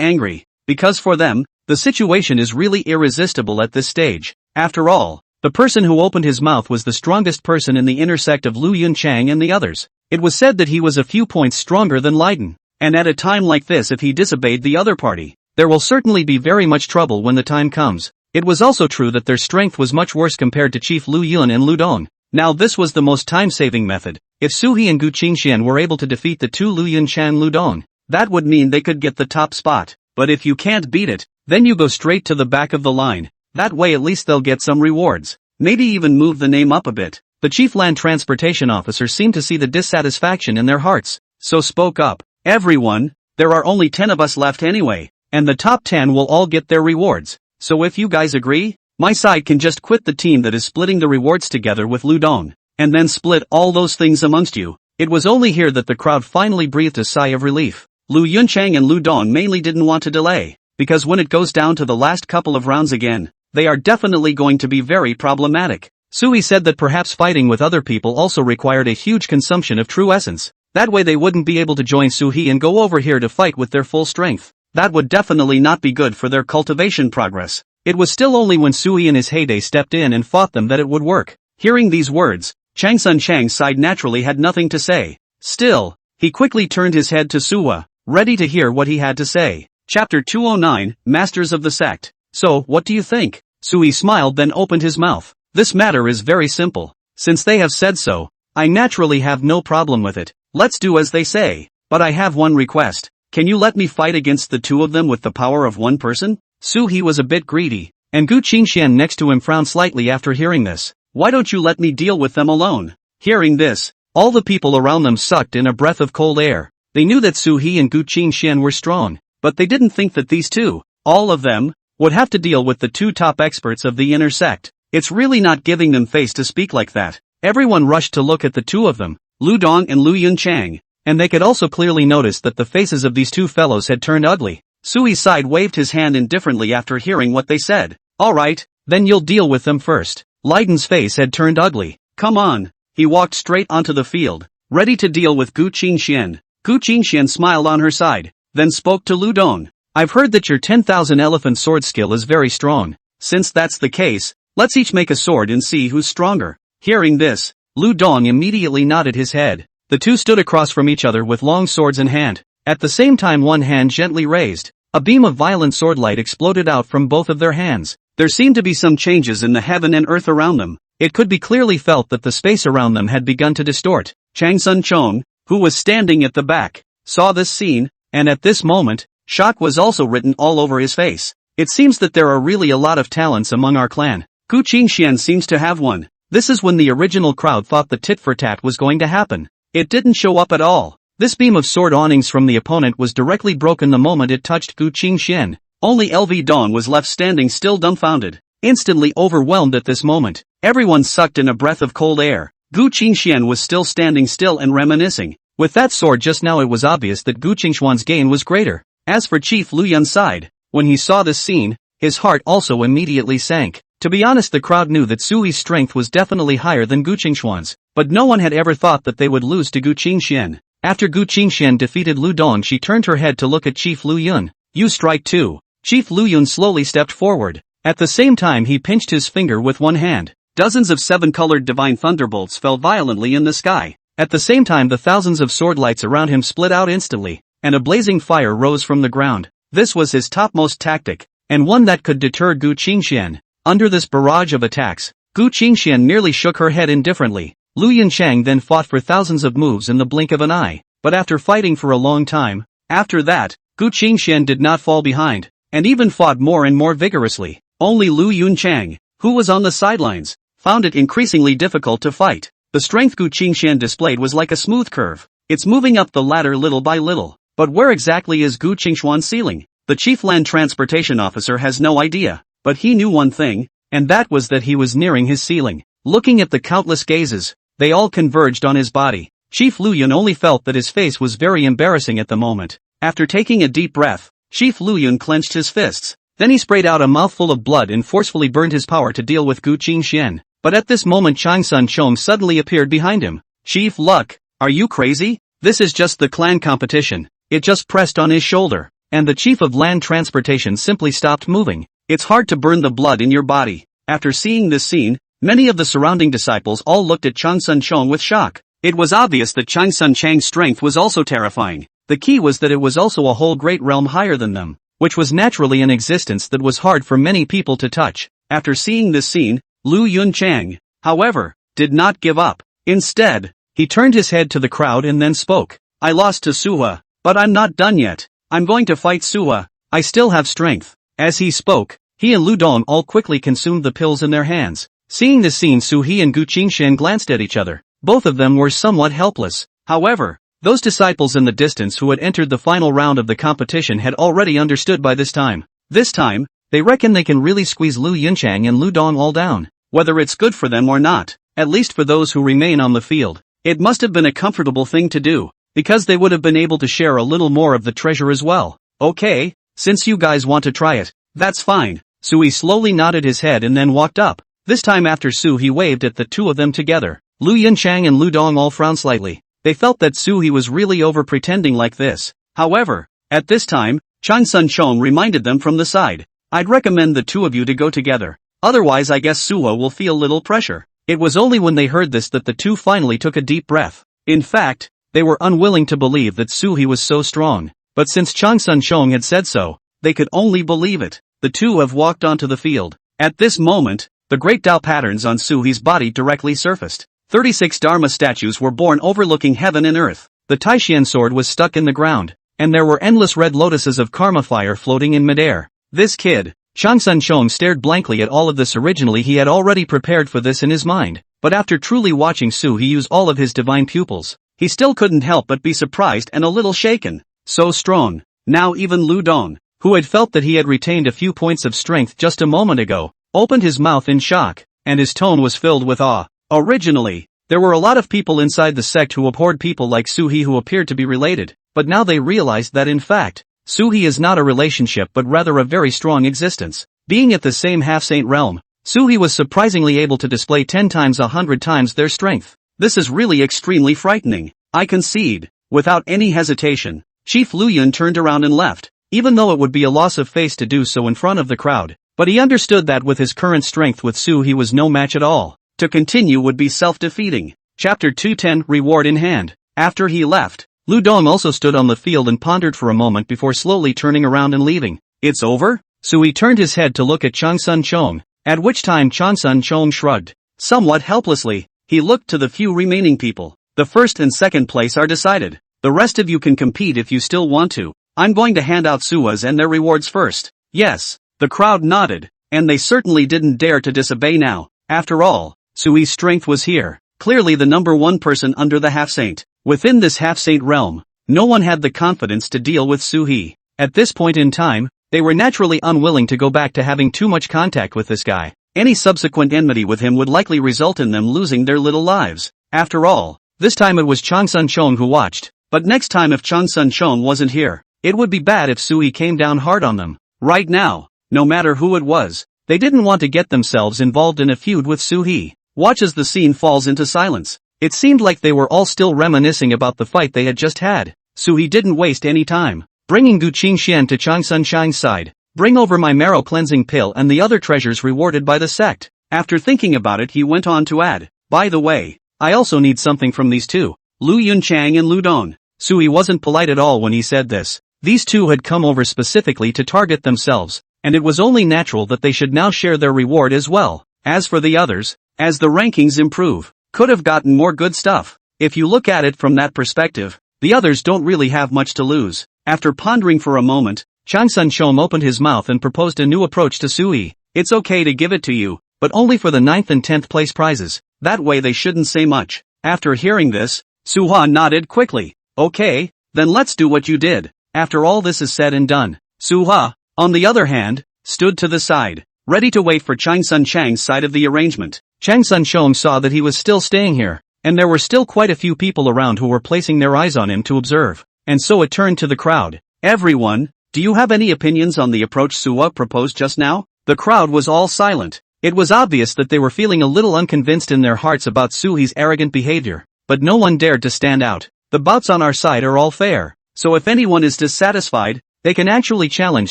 angry, because for them, the situation is really irresistible at this stage. After all, the person who opened his mouth was the strongest person in the inner sect of Lu Yunchang and the others. It was said that he was a few points stronger than Leiden, and at a time like this if he disobeyed the other party, there will certainly be very much trouble when the time comes. It was also true that their strength was much worse compared to Chief Lu Yun and Lu Dong. Now this was the most time-saving method. If Su-hee and Gu Qingxian were able to defeat the two Lu Yunchang and Lu Dong, that would mean they could get the top spot. But if you can't beat it, then you go straight to the back of the line. That way at least they'll get some rewards. Maybe even move the name up a bit. The chief land transportation officer seemed to see the dissatisfaction in their hearts, so spoke up. "Everyone, there are only 10 of us left anyway, and the top 10 will all get their rewards. So if you guys agree, my side can just quit the team that is splitting the rewards together with Lu Dong, and then split all those things amongst you." It was only here that the crowd finally breathed a sigh of relief. Lu Yunchang and Lu Dong mainly didn't want to delay, because when it goes down to the last couple of rounds again, they are definitely going to be very problematic. Sui said that perhaps fighting with other people also required a huge consumption of true essence. That way they wouldn't be able to join Su-hee and go over here to fight with their full strength. that would definitely not be good for their cultivation progress. It was still only when Sui in his heyday stepped in and fought them that it would work. Hearing these words, Changsun Chang's side naturally had nothing to say. Still, he quickly turned his head to Suwa, ready to hear what he had to say. Chapter 209, Masters of the Sect. So, what do you think? Sui smiled then opened his mouth. This matter is very simple. Since they have said so, I naturally have no problem with it. Let's do as they say. But I have one request. Can you let me fight against the two of them with the power of one person? Su-he was a bit greedy, and Gu Qingxian next to him frowned slightly after hearing this. Why don't you let me deal with them alone? Hearing this, all the people around them sucked in a breath of cold air. They knew that Su-he and Gu Qingxian were strong, but they didn't think that these two, all of them, would have to deal with the two top experts of the inner sect. It's really not giving them face to speak like that. Everyone rushed to look at the two of them, Lu Dong and Lu Yunchang, and they could also clearly notice that the faces of these two fellows had turned ugly. Sui's side waved his hand indifferently after hearing what they said. Alright, then you'll deal with them first. Leiden's face had turned ugly. Come on. He walked straight onto the field, ready to deal with Gu Qingxian. Gu Qingxian smiled on her side, then spoke to Lu Dong. I've heard that your 10,000 elephant sword skill is very strong. Since that's the case, let's each make a sword and see who's stronger. Hearing this, Lu Dong immediately nodded his head. The two stood across from each other with long swords in hand. At the same time one hand gently raised, a beam of violent sword light exploded out from both of their hands. There seemed to be some changes in the heaven and earth around them. It could be clearly felt that the space around them had begun to distort. Changsun Chong, who was standing at the back, saw this scene, and at this moment, shock was also written all over his face. It seems that there are really a lot of talents among our clan. Gu Qingxian seems to have one. This is when the original crowd thought the tit-for-tat was going to happen. It didn't show up at all. This beam of sword awnings from the opponent was directly broken the moment it touched Gu Qingxian. Only LV Dawn was left standing still dumbfounded, instantly overwhelmed at this moment. Everyone sucked in a breath of cold air. Gu Qingxian was still standing still and reminiscing. With that sword just now it was obvious that Gu Qingxian's gain was greater. As for Chief Lu Yun's side, when he saw this scene, his heart also immediately sank. To be honest, the crowd knew that Sui's strength was definitely higher than Gu Qingxian's, but no one had ever thought that they would lose to Gu Qingxian. After Gu Qingxian defeated Lu Dong, she turned her head to look at Chief Lu Yun. You strike too. Chief Lu Yun slowly stepped forward. At the same time he pinched his finger with one hand. Dozens of seven-colored divine thunderbolts fell violently in the sky. At the same time the thousands of sword lights around him split out instantly, and a blazing fire rose from the ground. This was his topmost tactic, and one that could deter Gu Qingxian. Under this barrage of attacks, Gu Qingxian merely shook her head indifferently. Lu Yunchang then fought for thousands of moves in the blink of an eye, but after fighting for a long time, after that, Gu Qingxian did not fall behind, and even fought more and more vigorously. Only Lu Yunchang, who was on the sidelines, found it increasingly difficult to fight. The strength Gu Qingxian displayed was like a smooth curve. It's moving up the ladder little by little. But where exactly is Gu Qingxian's ceiling? The chief land transportation officer has no idea, but he knew one thing, and that was that he was nearing his ceiling. Looking at the countless gazes, they all converged on his body. Chief Lu Yun only felt that his face was very embarrassing at the moment. After taking a deep breath, Chief Lu Yun clenched his fists. Then he sprayed out a mouthful of blood and forcefully burned his power to deal with Gu Qingxian. But at this moment Changsun Chong suddenly appeared behind him. Chief Luck, are you crazy? This is just the clan competition. It just pressed on his shoulder, and the chief of land transportation simply stopped moving. It's hard to burn the blood in your body. After seeing this scene, many of the surrounding disciples all looked at Changsun Chong with shock. It was obvious that Changsun Chang's strength was also terrifying. The key was that it was also a whole great realm higher than them, which was naturally an existence that was hard for many people to touch. After seeing this scene, Lu Yunchang, however, did not give up. Instead, he turned his head to the crowd and then spoke. I lost to Suha, but I'm not done yet. I'm going to fight Suha. I still have strength. As he spoke, he and Lu Dong all quickly consumed the pills in their hands. Seeing this scene, Su-he and Gu Qingxian glanced at each other. Both of them were somewhat helpless. However, those disciples in the distance who had entered the final round of the competition had already understood by this time. This time, they reckon they can really squeeze Lu Yunchang and Lu Dong all down. Whether it's good for them or not, at least for those who remain on the field, it must have been a comfortable thing to do, because they would have been able to share a little more of the treasure as well. Okay, since you guys want to try it, that's fine. Sui slowly nodded his head and then walked up. This time after Su he waved at the two of them together. Lu Yunchang and Lu Dong all frowned slightly. They felt that Su he was really over pretending like this. However, at this time, Chang Sun Chong reminded them from the side. I'd recommend the two of you to go together. Otherwise I guess Suha will feel little pressure. It was only when they heard this that the two finally took a deep breath. In fact, they were unwilling to believe that Suhi was so strong. But since Chang Sun Chong had said so, they could only believe it. The two have walked onto the field. At this moment, the great Dao patterns on Suhi's body directly surfaced. 36 Dharma statues were born overlooking heaven and earth. The Taishian sword was stuck in the ground, and there were endless red lotuses of karma fire floating in midair. This kid, Chang Sun Chong, stared blankly at all of this. Originally he had already prepared for this in his mind, but after truly watching Suhi use all of his divine pupils, he still couldn't help but be surprised and a little shaken. So strong. Now even Lu Dong, who had felt that he had retained a few points of strength just a moment ago, opened his mouth in shock, and his tone was filled with awe. Originally, there were a lot of people inside the sect who abhorred people like Suhi who appeared to be related, but now they realized that in fact, Suhi is not a relationship but rather a very strong existence. Being at the same half-saint realm, Suhi was surprisingly able to display 10 times 100 times their strength. This is really extremely frightening. I concede. Without any hesitation, Chief Lu Yun turned around and left, even though it would be a loss of face to do so in front of the crowd. But he understood that with his current strength with Su he was no match at all. To continue would be self-defeating. Chapter 210 Reward in Hand. After he left, Lu Dong also stood on the field and pondered for a moment before slowly turning around and leaving. It's over? Sui turned his head to look at Chang Sun Chong, at which time Chang Sun Chong shrugged. Somewhat helplessly, he looked to the few remaining people. The first and second place are decided. The rest of you can compete if you still want to. I'm going to hand out Suas and their rewards first. Yes. The crowd nodded, and they certainly didn't dare to disobey now. After all, Sui's strength was here, clearly the number one person under the half-saint. Within this half-saint realm, no one had the confidence to deal with Suhi. At this point in time, they were naturally unwilling to go back to having too much contact with this guy. Any subsequent enmity with him would likely result in them losing their little lives. After all, this time it was Chang Sun Chong who watched, but next time if Chang Sun Chong wasn't here, it would be bad if Suhi came down hard on them. Right now, no matter who it was, they didn't want to get themselves involved in a feud with Suhi. Watch as the scene falls into silence. It seemed like they were all still reminiscing about the fight they had just had. Suhi didn't waste any time, bringing Gu Qingxian to Chang Sun Chang's side. Bring over my marrow cleansing pill and the other treasures rewarded by the sect. After thinking about it he went on to add, by the way, I also need something from these two, Lu Yun Chang and Lu Dong. Suhi wasn't polite at all when he said this. These two had come over specifically to target themselves, and it was only natural that they should now share their reward as well. As for the others, as the rankings improve, could have gotten more good stuff. If you look at it from that perspective, the others don't really have much to lose. After pondering for a moment, Chang Sun Chong opened his mouth and proposed a new approach to Sui. It's okay to give it to you, but only for the 9th and 10th place prizes. That way they shouldn't say much. After hearing this, Suha nodded quickly. Okay, then let's do what you did. After all this is said and done, Suha, on the other hand, stood to the side, ready to wait for Chang Sun Chang's side of the arrangement. Chang Sun Chong saw that he was still staying here, and there were still quite a few people around who were placing their eyes on him to observe, and so it turned to the crowd. Everyone, do you have any opinions on the approach Suha proposed just now? The crowd was all silent. It was obvious that they were feeling a little unconvinced in their hearts about Suhi's arrogant behavior, but no one dared to stand out. The bouts on our side are all fair, so if anyone is dissatisfied, they can actually challenge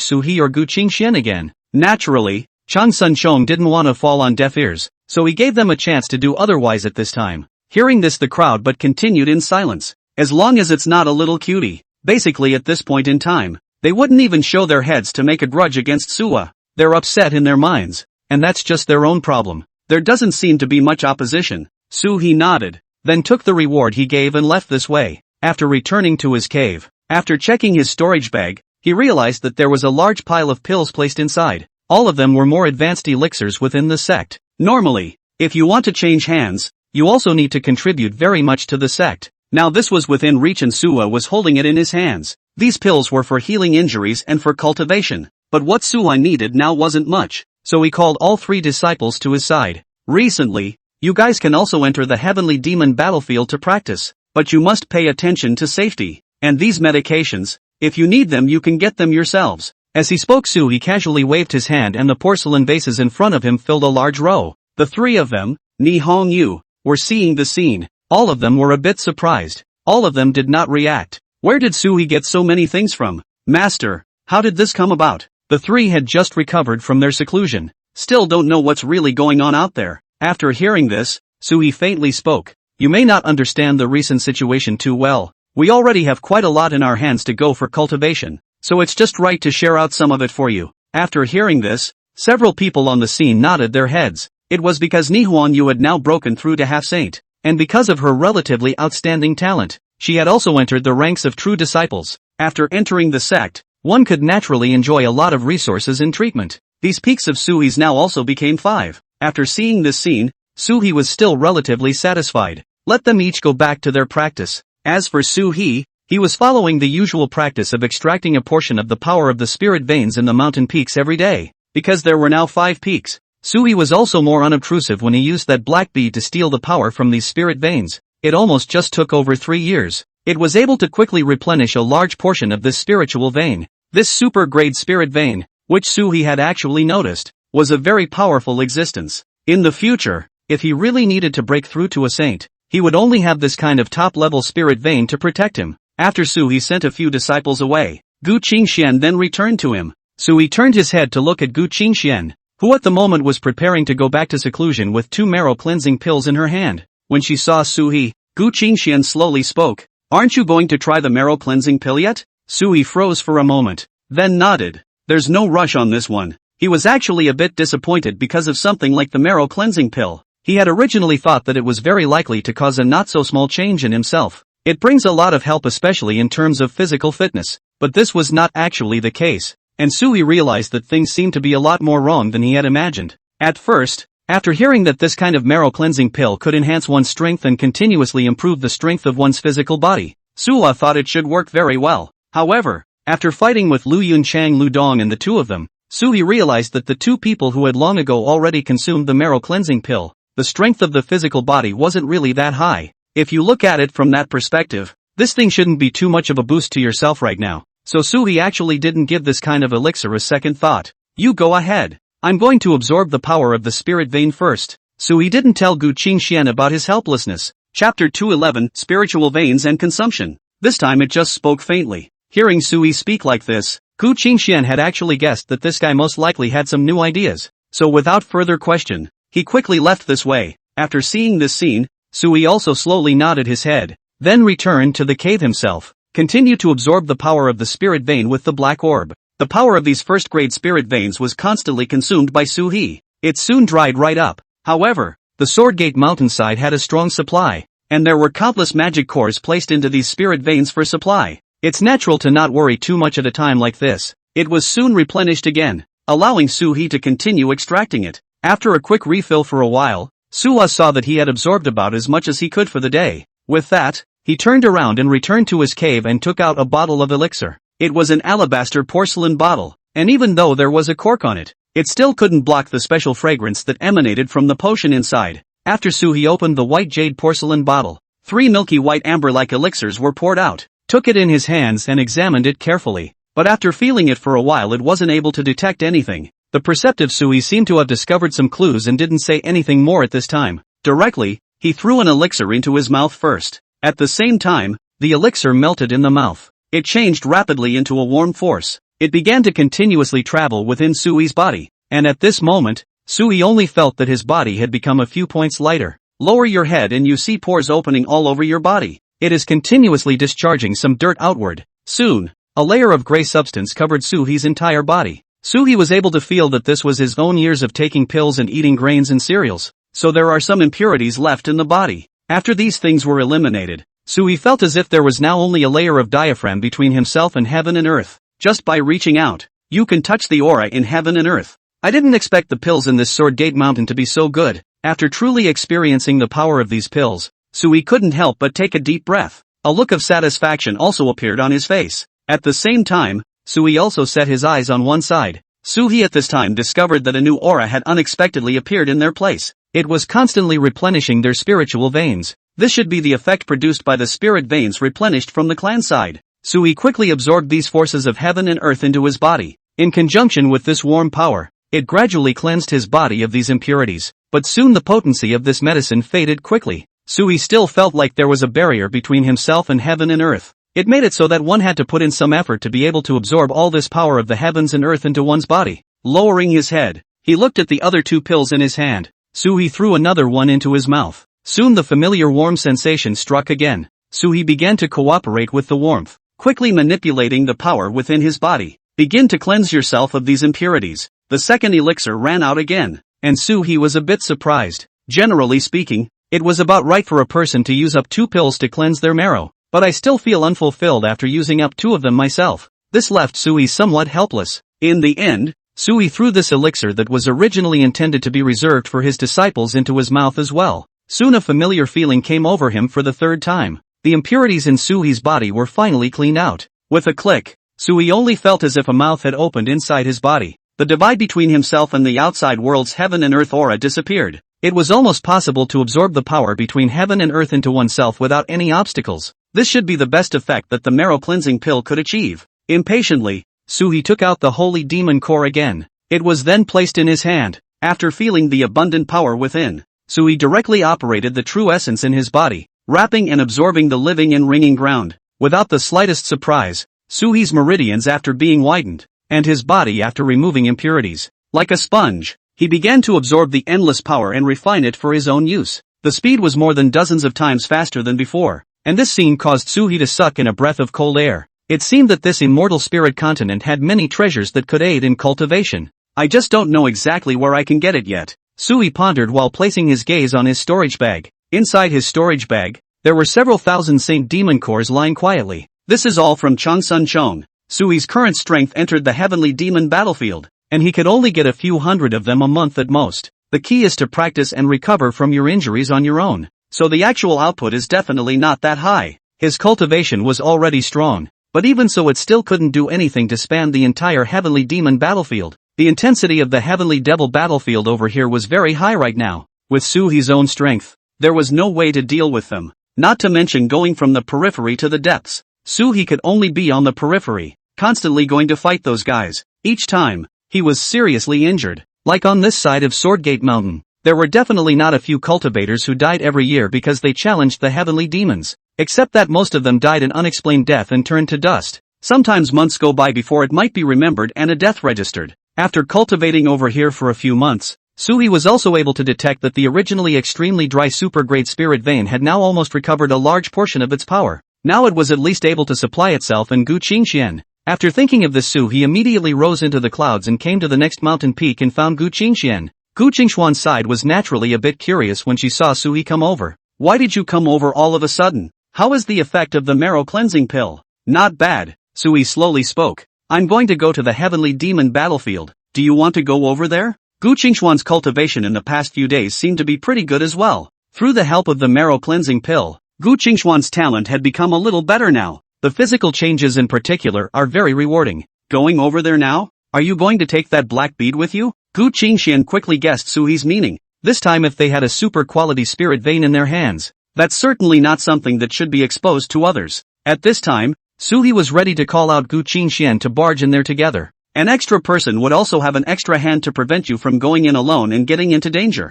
Suhi or Gu Qingxian again. Naturally, Chang Sun Chong didn't want to fall on deaf ears, so he gave them a chance to do otherwise at this time. Hearing this the crowd but continued in silence. As long as it's not a little cutie. Basically at this point in time, they wouldn't even show their heads to make a grudge against Suha. They're upset in their minds, and that's just their own problem. There doesn't seem to be much opposition. Suhi nodded, then took the reward he gave and left this way. After returning to his cave, after checking his storage bag, he realized that there was a large pile of pills placed inside. All of them were more advanced elixirs within the sect. Normally, if you want to change hands, you also need to contribute very much to the sect. Now this was within reach and Suha was holding it in his hands. These pills were for healing injuries and for cultivation. But what Suha needed now wasn't much, so he called all 3 disciples to his side. Recently, you guys can also enter the heavenly demon battlefield to practice, but you must pay attention to safety. And these medications, if you need them you can get them yourselves. As he spoke He casually waved his hand and the porcelain vases in front of him filled a large row. The 3 of them, Ni Hong Yu, were seeing the scene. All of them were a bit surprised. All of them did not react. Where did Suhi get so many things from? Master, How did this come about? The three had just recovered from their seclusion. Still don't know what's really going on out there. After hearing this, Sui faintly spoke. You may not understand the recent situation too well. We already have quite a lot in our hands to go for cultivation, so it's just right to share out some of it for you. After hearing this, several people on the scene nodded their heads. It was because Nihwan Yu had now broken through to half-saint, and because of her relatively outstanding talent, she had also entered the ranks of true disciples. After entering the sect, one could naturally enjoy a lot of resources in treatment. These peaks of Sui's now also became 5. After seeing this scene, Sui was still relatively satisfied. Let them each go back to their practice. As for Sui, he was following the usual practice of extracting a portion of the power of the spirit veins in the mountain peaks every day. Because there were now 5 peaks, Sui was also more unobtrusive when he used that black bead to steal the power from these spirit veins. It almost just took over 3 years. It was able to quickly replenish a large portion of this spiritual vein. This super-grade spirit vein, which Sui had actually noticed, was a very powerful existence. In the future, if he really needed to break through to a saint, he would only have this kind of top-level spirit vein to protect him. After Sui sent a few disciples away, Gu Qingxian then returned to him. Sui turned his head to look at Gu Qingxian, who at the moment was preparing to go back to seclusion with 2 marrow-cleansing pills in her hand. When she saw Sui, Gu Qingxian slowly spoke. Aren't you going to try the marrow-cleansing pill yet? Sui froze for a moment, then nodded. There's no rush on this one. He was actually a bit disappointed because of something like the marrow-cleansing pill. He had originally thought that it was very likely to cause a not-so-small change in himself. It brings a lot of help especially in terms of physical fitness, but this was not actually the case, and Sui realized that things seemed to be a lot more wrong than he had imagined. At first, after hearing that this kind of marrow-cleansing pill could enhance one's strength and continuously improve the strength of one's physical body, Sua thought it should work very well. However, after fighting with Lu Yunchang Ludong and the two of them, Sui realized that the 2 people who had long ago already consumed the marrow-cleansing pill, the strength of the physical body wasn't really that high. If you look at it from that perspective, this thing shouldn't be too much of a boost to yourself right now. So Sui actually didn't give this kind of elixir a second thought. You go ahead. I'm going to absorb the power of the spirit vein first. Sui didn't tell Gu Qingxian about his helplessness. Chapter 211, Spiritual Veins and Consumption. This time it just spoke faintly. Hearing Sui speak like this, Gu Qingxian had actually guessed that this guy most likely had some new ideas. So without further question, he quickly left this way. After seeing this scene, Sui also slowly nodded his head, then returned to the cave himself. Continue to absorb the power of the spirit vein with the black orb. The power of these first-grade spirit veins was constantly consumed by Sui. It soon dried right up. However, the Swordgate mountainside had a strong supply, and there were countless magic cores placed into these spirit veins for supply. It's natural to not worry too much at a time like this. It was soon replenished again, allowing Sui to continue extracting it. After a quick refill for a while, Sua saw that he had absorbed about as much as he could for the day. With that, he turned around and returned to his cave and took out a bottle of elixir. It was an alabaster porcelain bottle, and even though there was a cork on it, it still couldn't block the special fragrance that emanated from the potion inside. After Sui opened the white jade porcelain bottle, 3 milky white amber-like elixirs were poured out, took it in his hands and examined it carefully. But after feeling it for a while it wasn't able to detect anything. The perceptive Sui seemed to have discovered some clues and didn't say anything more at this time. Directly, he threw an elixir into his mouth first. At the same time, the elixir melted in the mouth. It changed rapidly into a warm force. It began to continuously travel within Sui's body, and at this moment, Sui only felt that his body had become a few points lighter. Lower your head and you see pores opening all over your body. It is continuously discharging some dirt outward. Soon, a layer of gray substance covered Sui's entire body. Sui was able to feel that this was his own years of taking pills and eating grains and cereals, so there are some impurities left in the body. After these things were eliminated, Sui felt as if there was now only a layer of diaphragm between himself and heaven and earth. Just by reaching out, you can touch the aura in heaven and earth. I didn't expect the pills in this Swordgate Mountain to be so good. After truly experiencing the power of these pills, Sui couldn't help but take a deep breath. A look of satisfaction also appeared on his face. At the same time, Sui also set his eyes on one side. Sui at this time discovered that a new aura had unexpectedly appeared in their place. It was constantly replenishing their spiritual veins. This should be the effect produced by the spirit veins replenished from the clan side. Sui quickly absorbed these forces of heaven and earth into his body. In conjunction with this warm power, it gradually cleansed his body of these impurities, but soon the potency of this medicine faded quickly. Sui still felt like there was a barrier between himself and heaven and earth. It made it so that one had to put in some effort to be able to absorb all this power of the heavens and earth into one's body. Lowering his head, he looked at the other 2 pills in his hand. He threw another one into his mouth. Soon the familiar warm sensation struck again. He began to cooperate with the warmth, quickly manipulating the power within his body. Begin to cleanse yourself of these impurities. The second elixir ran out again, and he was a bit surprised. Generally speaking, it was about right for a person to use up 2 pills to cleanse their marrow, but I still feel unfulfilled after using up 2 of them myself. This left Sui somewhat helpless. In the end, Sui threw this elixir that was originally intended to be reserved for his disciples into his mouth as well. Soon a familiar feeling came over him for the 3rd time. The impurities in Sui's body were finally cleaned out. With a click, Sui only felt as if a mouth had opened inside his body. The divide between himself and the outside world's heaven and earth aura disappeared. It was almost possible to absorb the power between heaven and earth into oneself without any obstacles. This should be the best effect that the marrow cleansing pill could achieve. Impatiently, Sui took out the holy demon core again. It was then placed in his hand. After feeling the abundant power within, Sui directly operated the true essence in his body, wrapping and absorbing the living and ringing ground. Without the slightest surprise, Sui's meridians after being widened, and his body after removing impurities. Like a sponge, he began to absorb the endless power and refine it for his own use. The speed was more than dozens of times faster than before, and this scene caused Sui to suck in a breath of cold air. It seemed that this immortal spirit continent had many treasures that could aid in cultivation. I just don't know exactly where I can get it yet, Sui pondered while placing his gaze on his storage bag. Inside his storage bag, there were several thousand Saint Demon cores lying quietly. This is all from Changsun Chong. Sui's current strength entered the heavenly demon battlefield, and he could only get a few hundred of them a month at most. The key is to practice and recover from your injuries on your own, so the actual output is definitely not that high. His cultivation was already strong, but even so it still couldn't do anything to span the entire heavenly demon battlefield. The intensity of the heavenly devil battlefield over here was very high right now. With Sui's own strength, there was no way to deal with them, not to mention going from the periphery to the depths. Sui could only be on the periphery, constantly going to fight those guys. Each time, he was seriously injured. Like on this side of Swordgate Mountain, there were definitely not a few cultivators who died every year because they challenged the heavenly demons, except that most of them died an unexplained death and turned to dust. Sometimes months go by before it might be remembered and a death registered. After cultivating over here for a few months, Sui was also able to detect that the originally extremely dry super-grade spirit vein had now almost recovered a large portion of its power. Now it was at least able to supply itself in Gu Qingxian. After thinking of this, Sui immediately rose into the clouds and came to the next mountain peak and found Gu Qingxian. Gu Qingxuan's side was naturally a bit curious when she saw Sui come over. Why did you come over all of a sudden? How is the effect of the marrow cleansing pill? Not bad, Sui slowly spoke. I'm going to go to the heavenly demon battlefield. Do you want to go over there? Gu Qingxuan's cultivation in the past few days seemed to be pretty good as well. Through the help of the marrow cleansing pill, Gu Qingxuan's talent had become a little better now. The physical changes in particular are very rewarding. Going over there now? Are you going to take that black bead with you? Gu Qingxian quickly guessed Sui's meaning. This time if they had a super quality spirit vein in their hands, that's certainly not something that should be exposed to others. At this time, Sui was ready to call out Gu Qingxian to barge in there together. An extra person would also have an extra hand to prevent you from going in alone and getting into danger.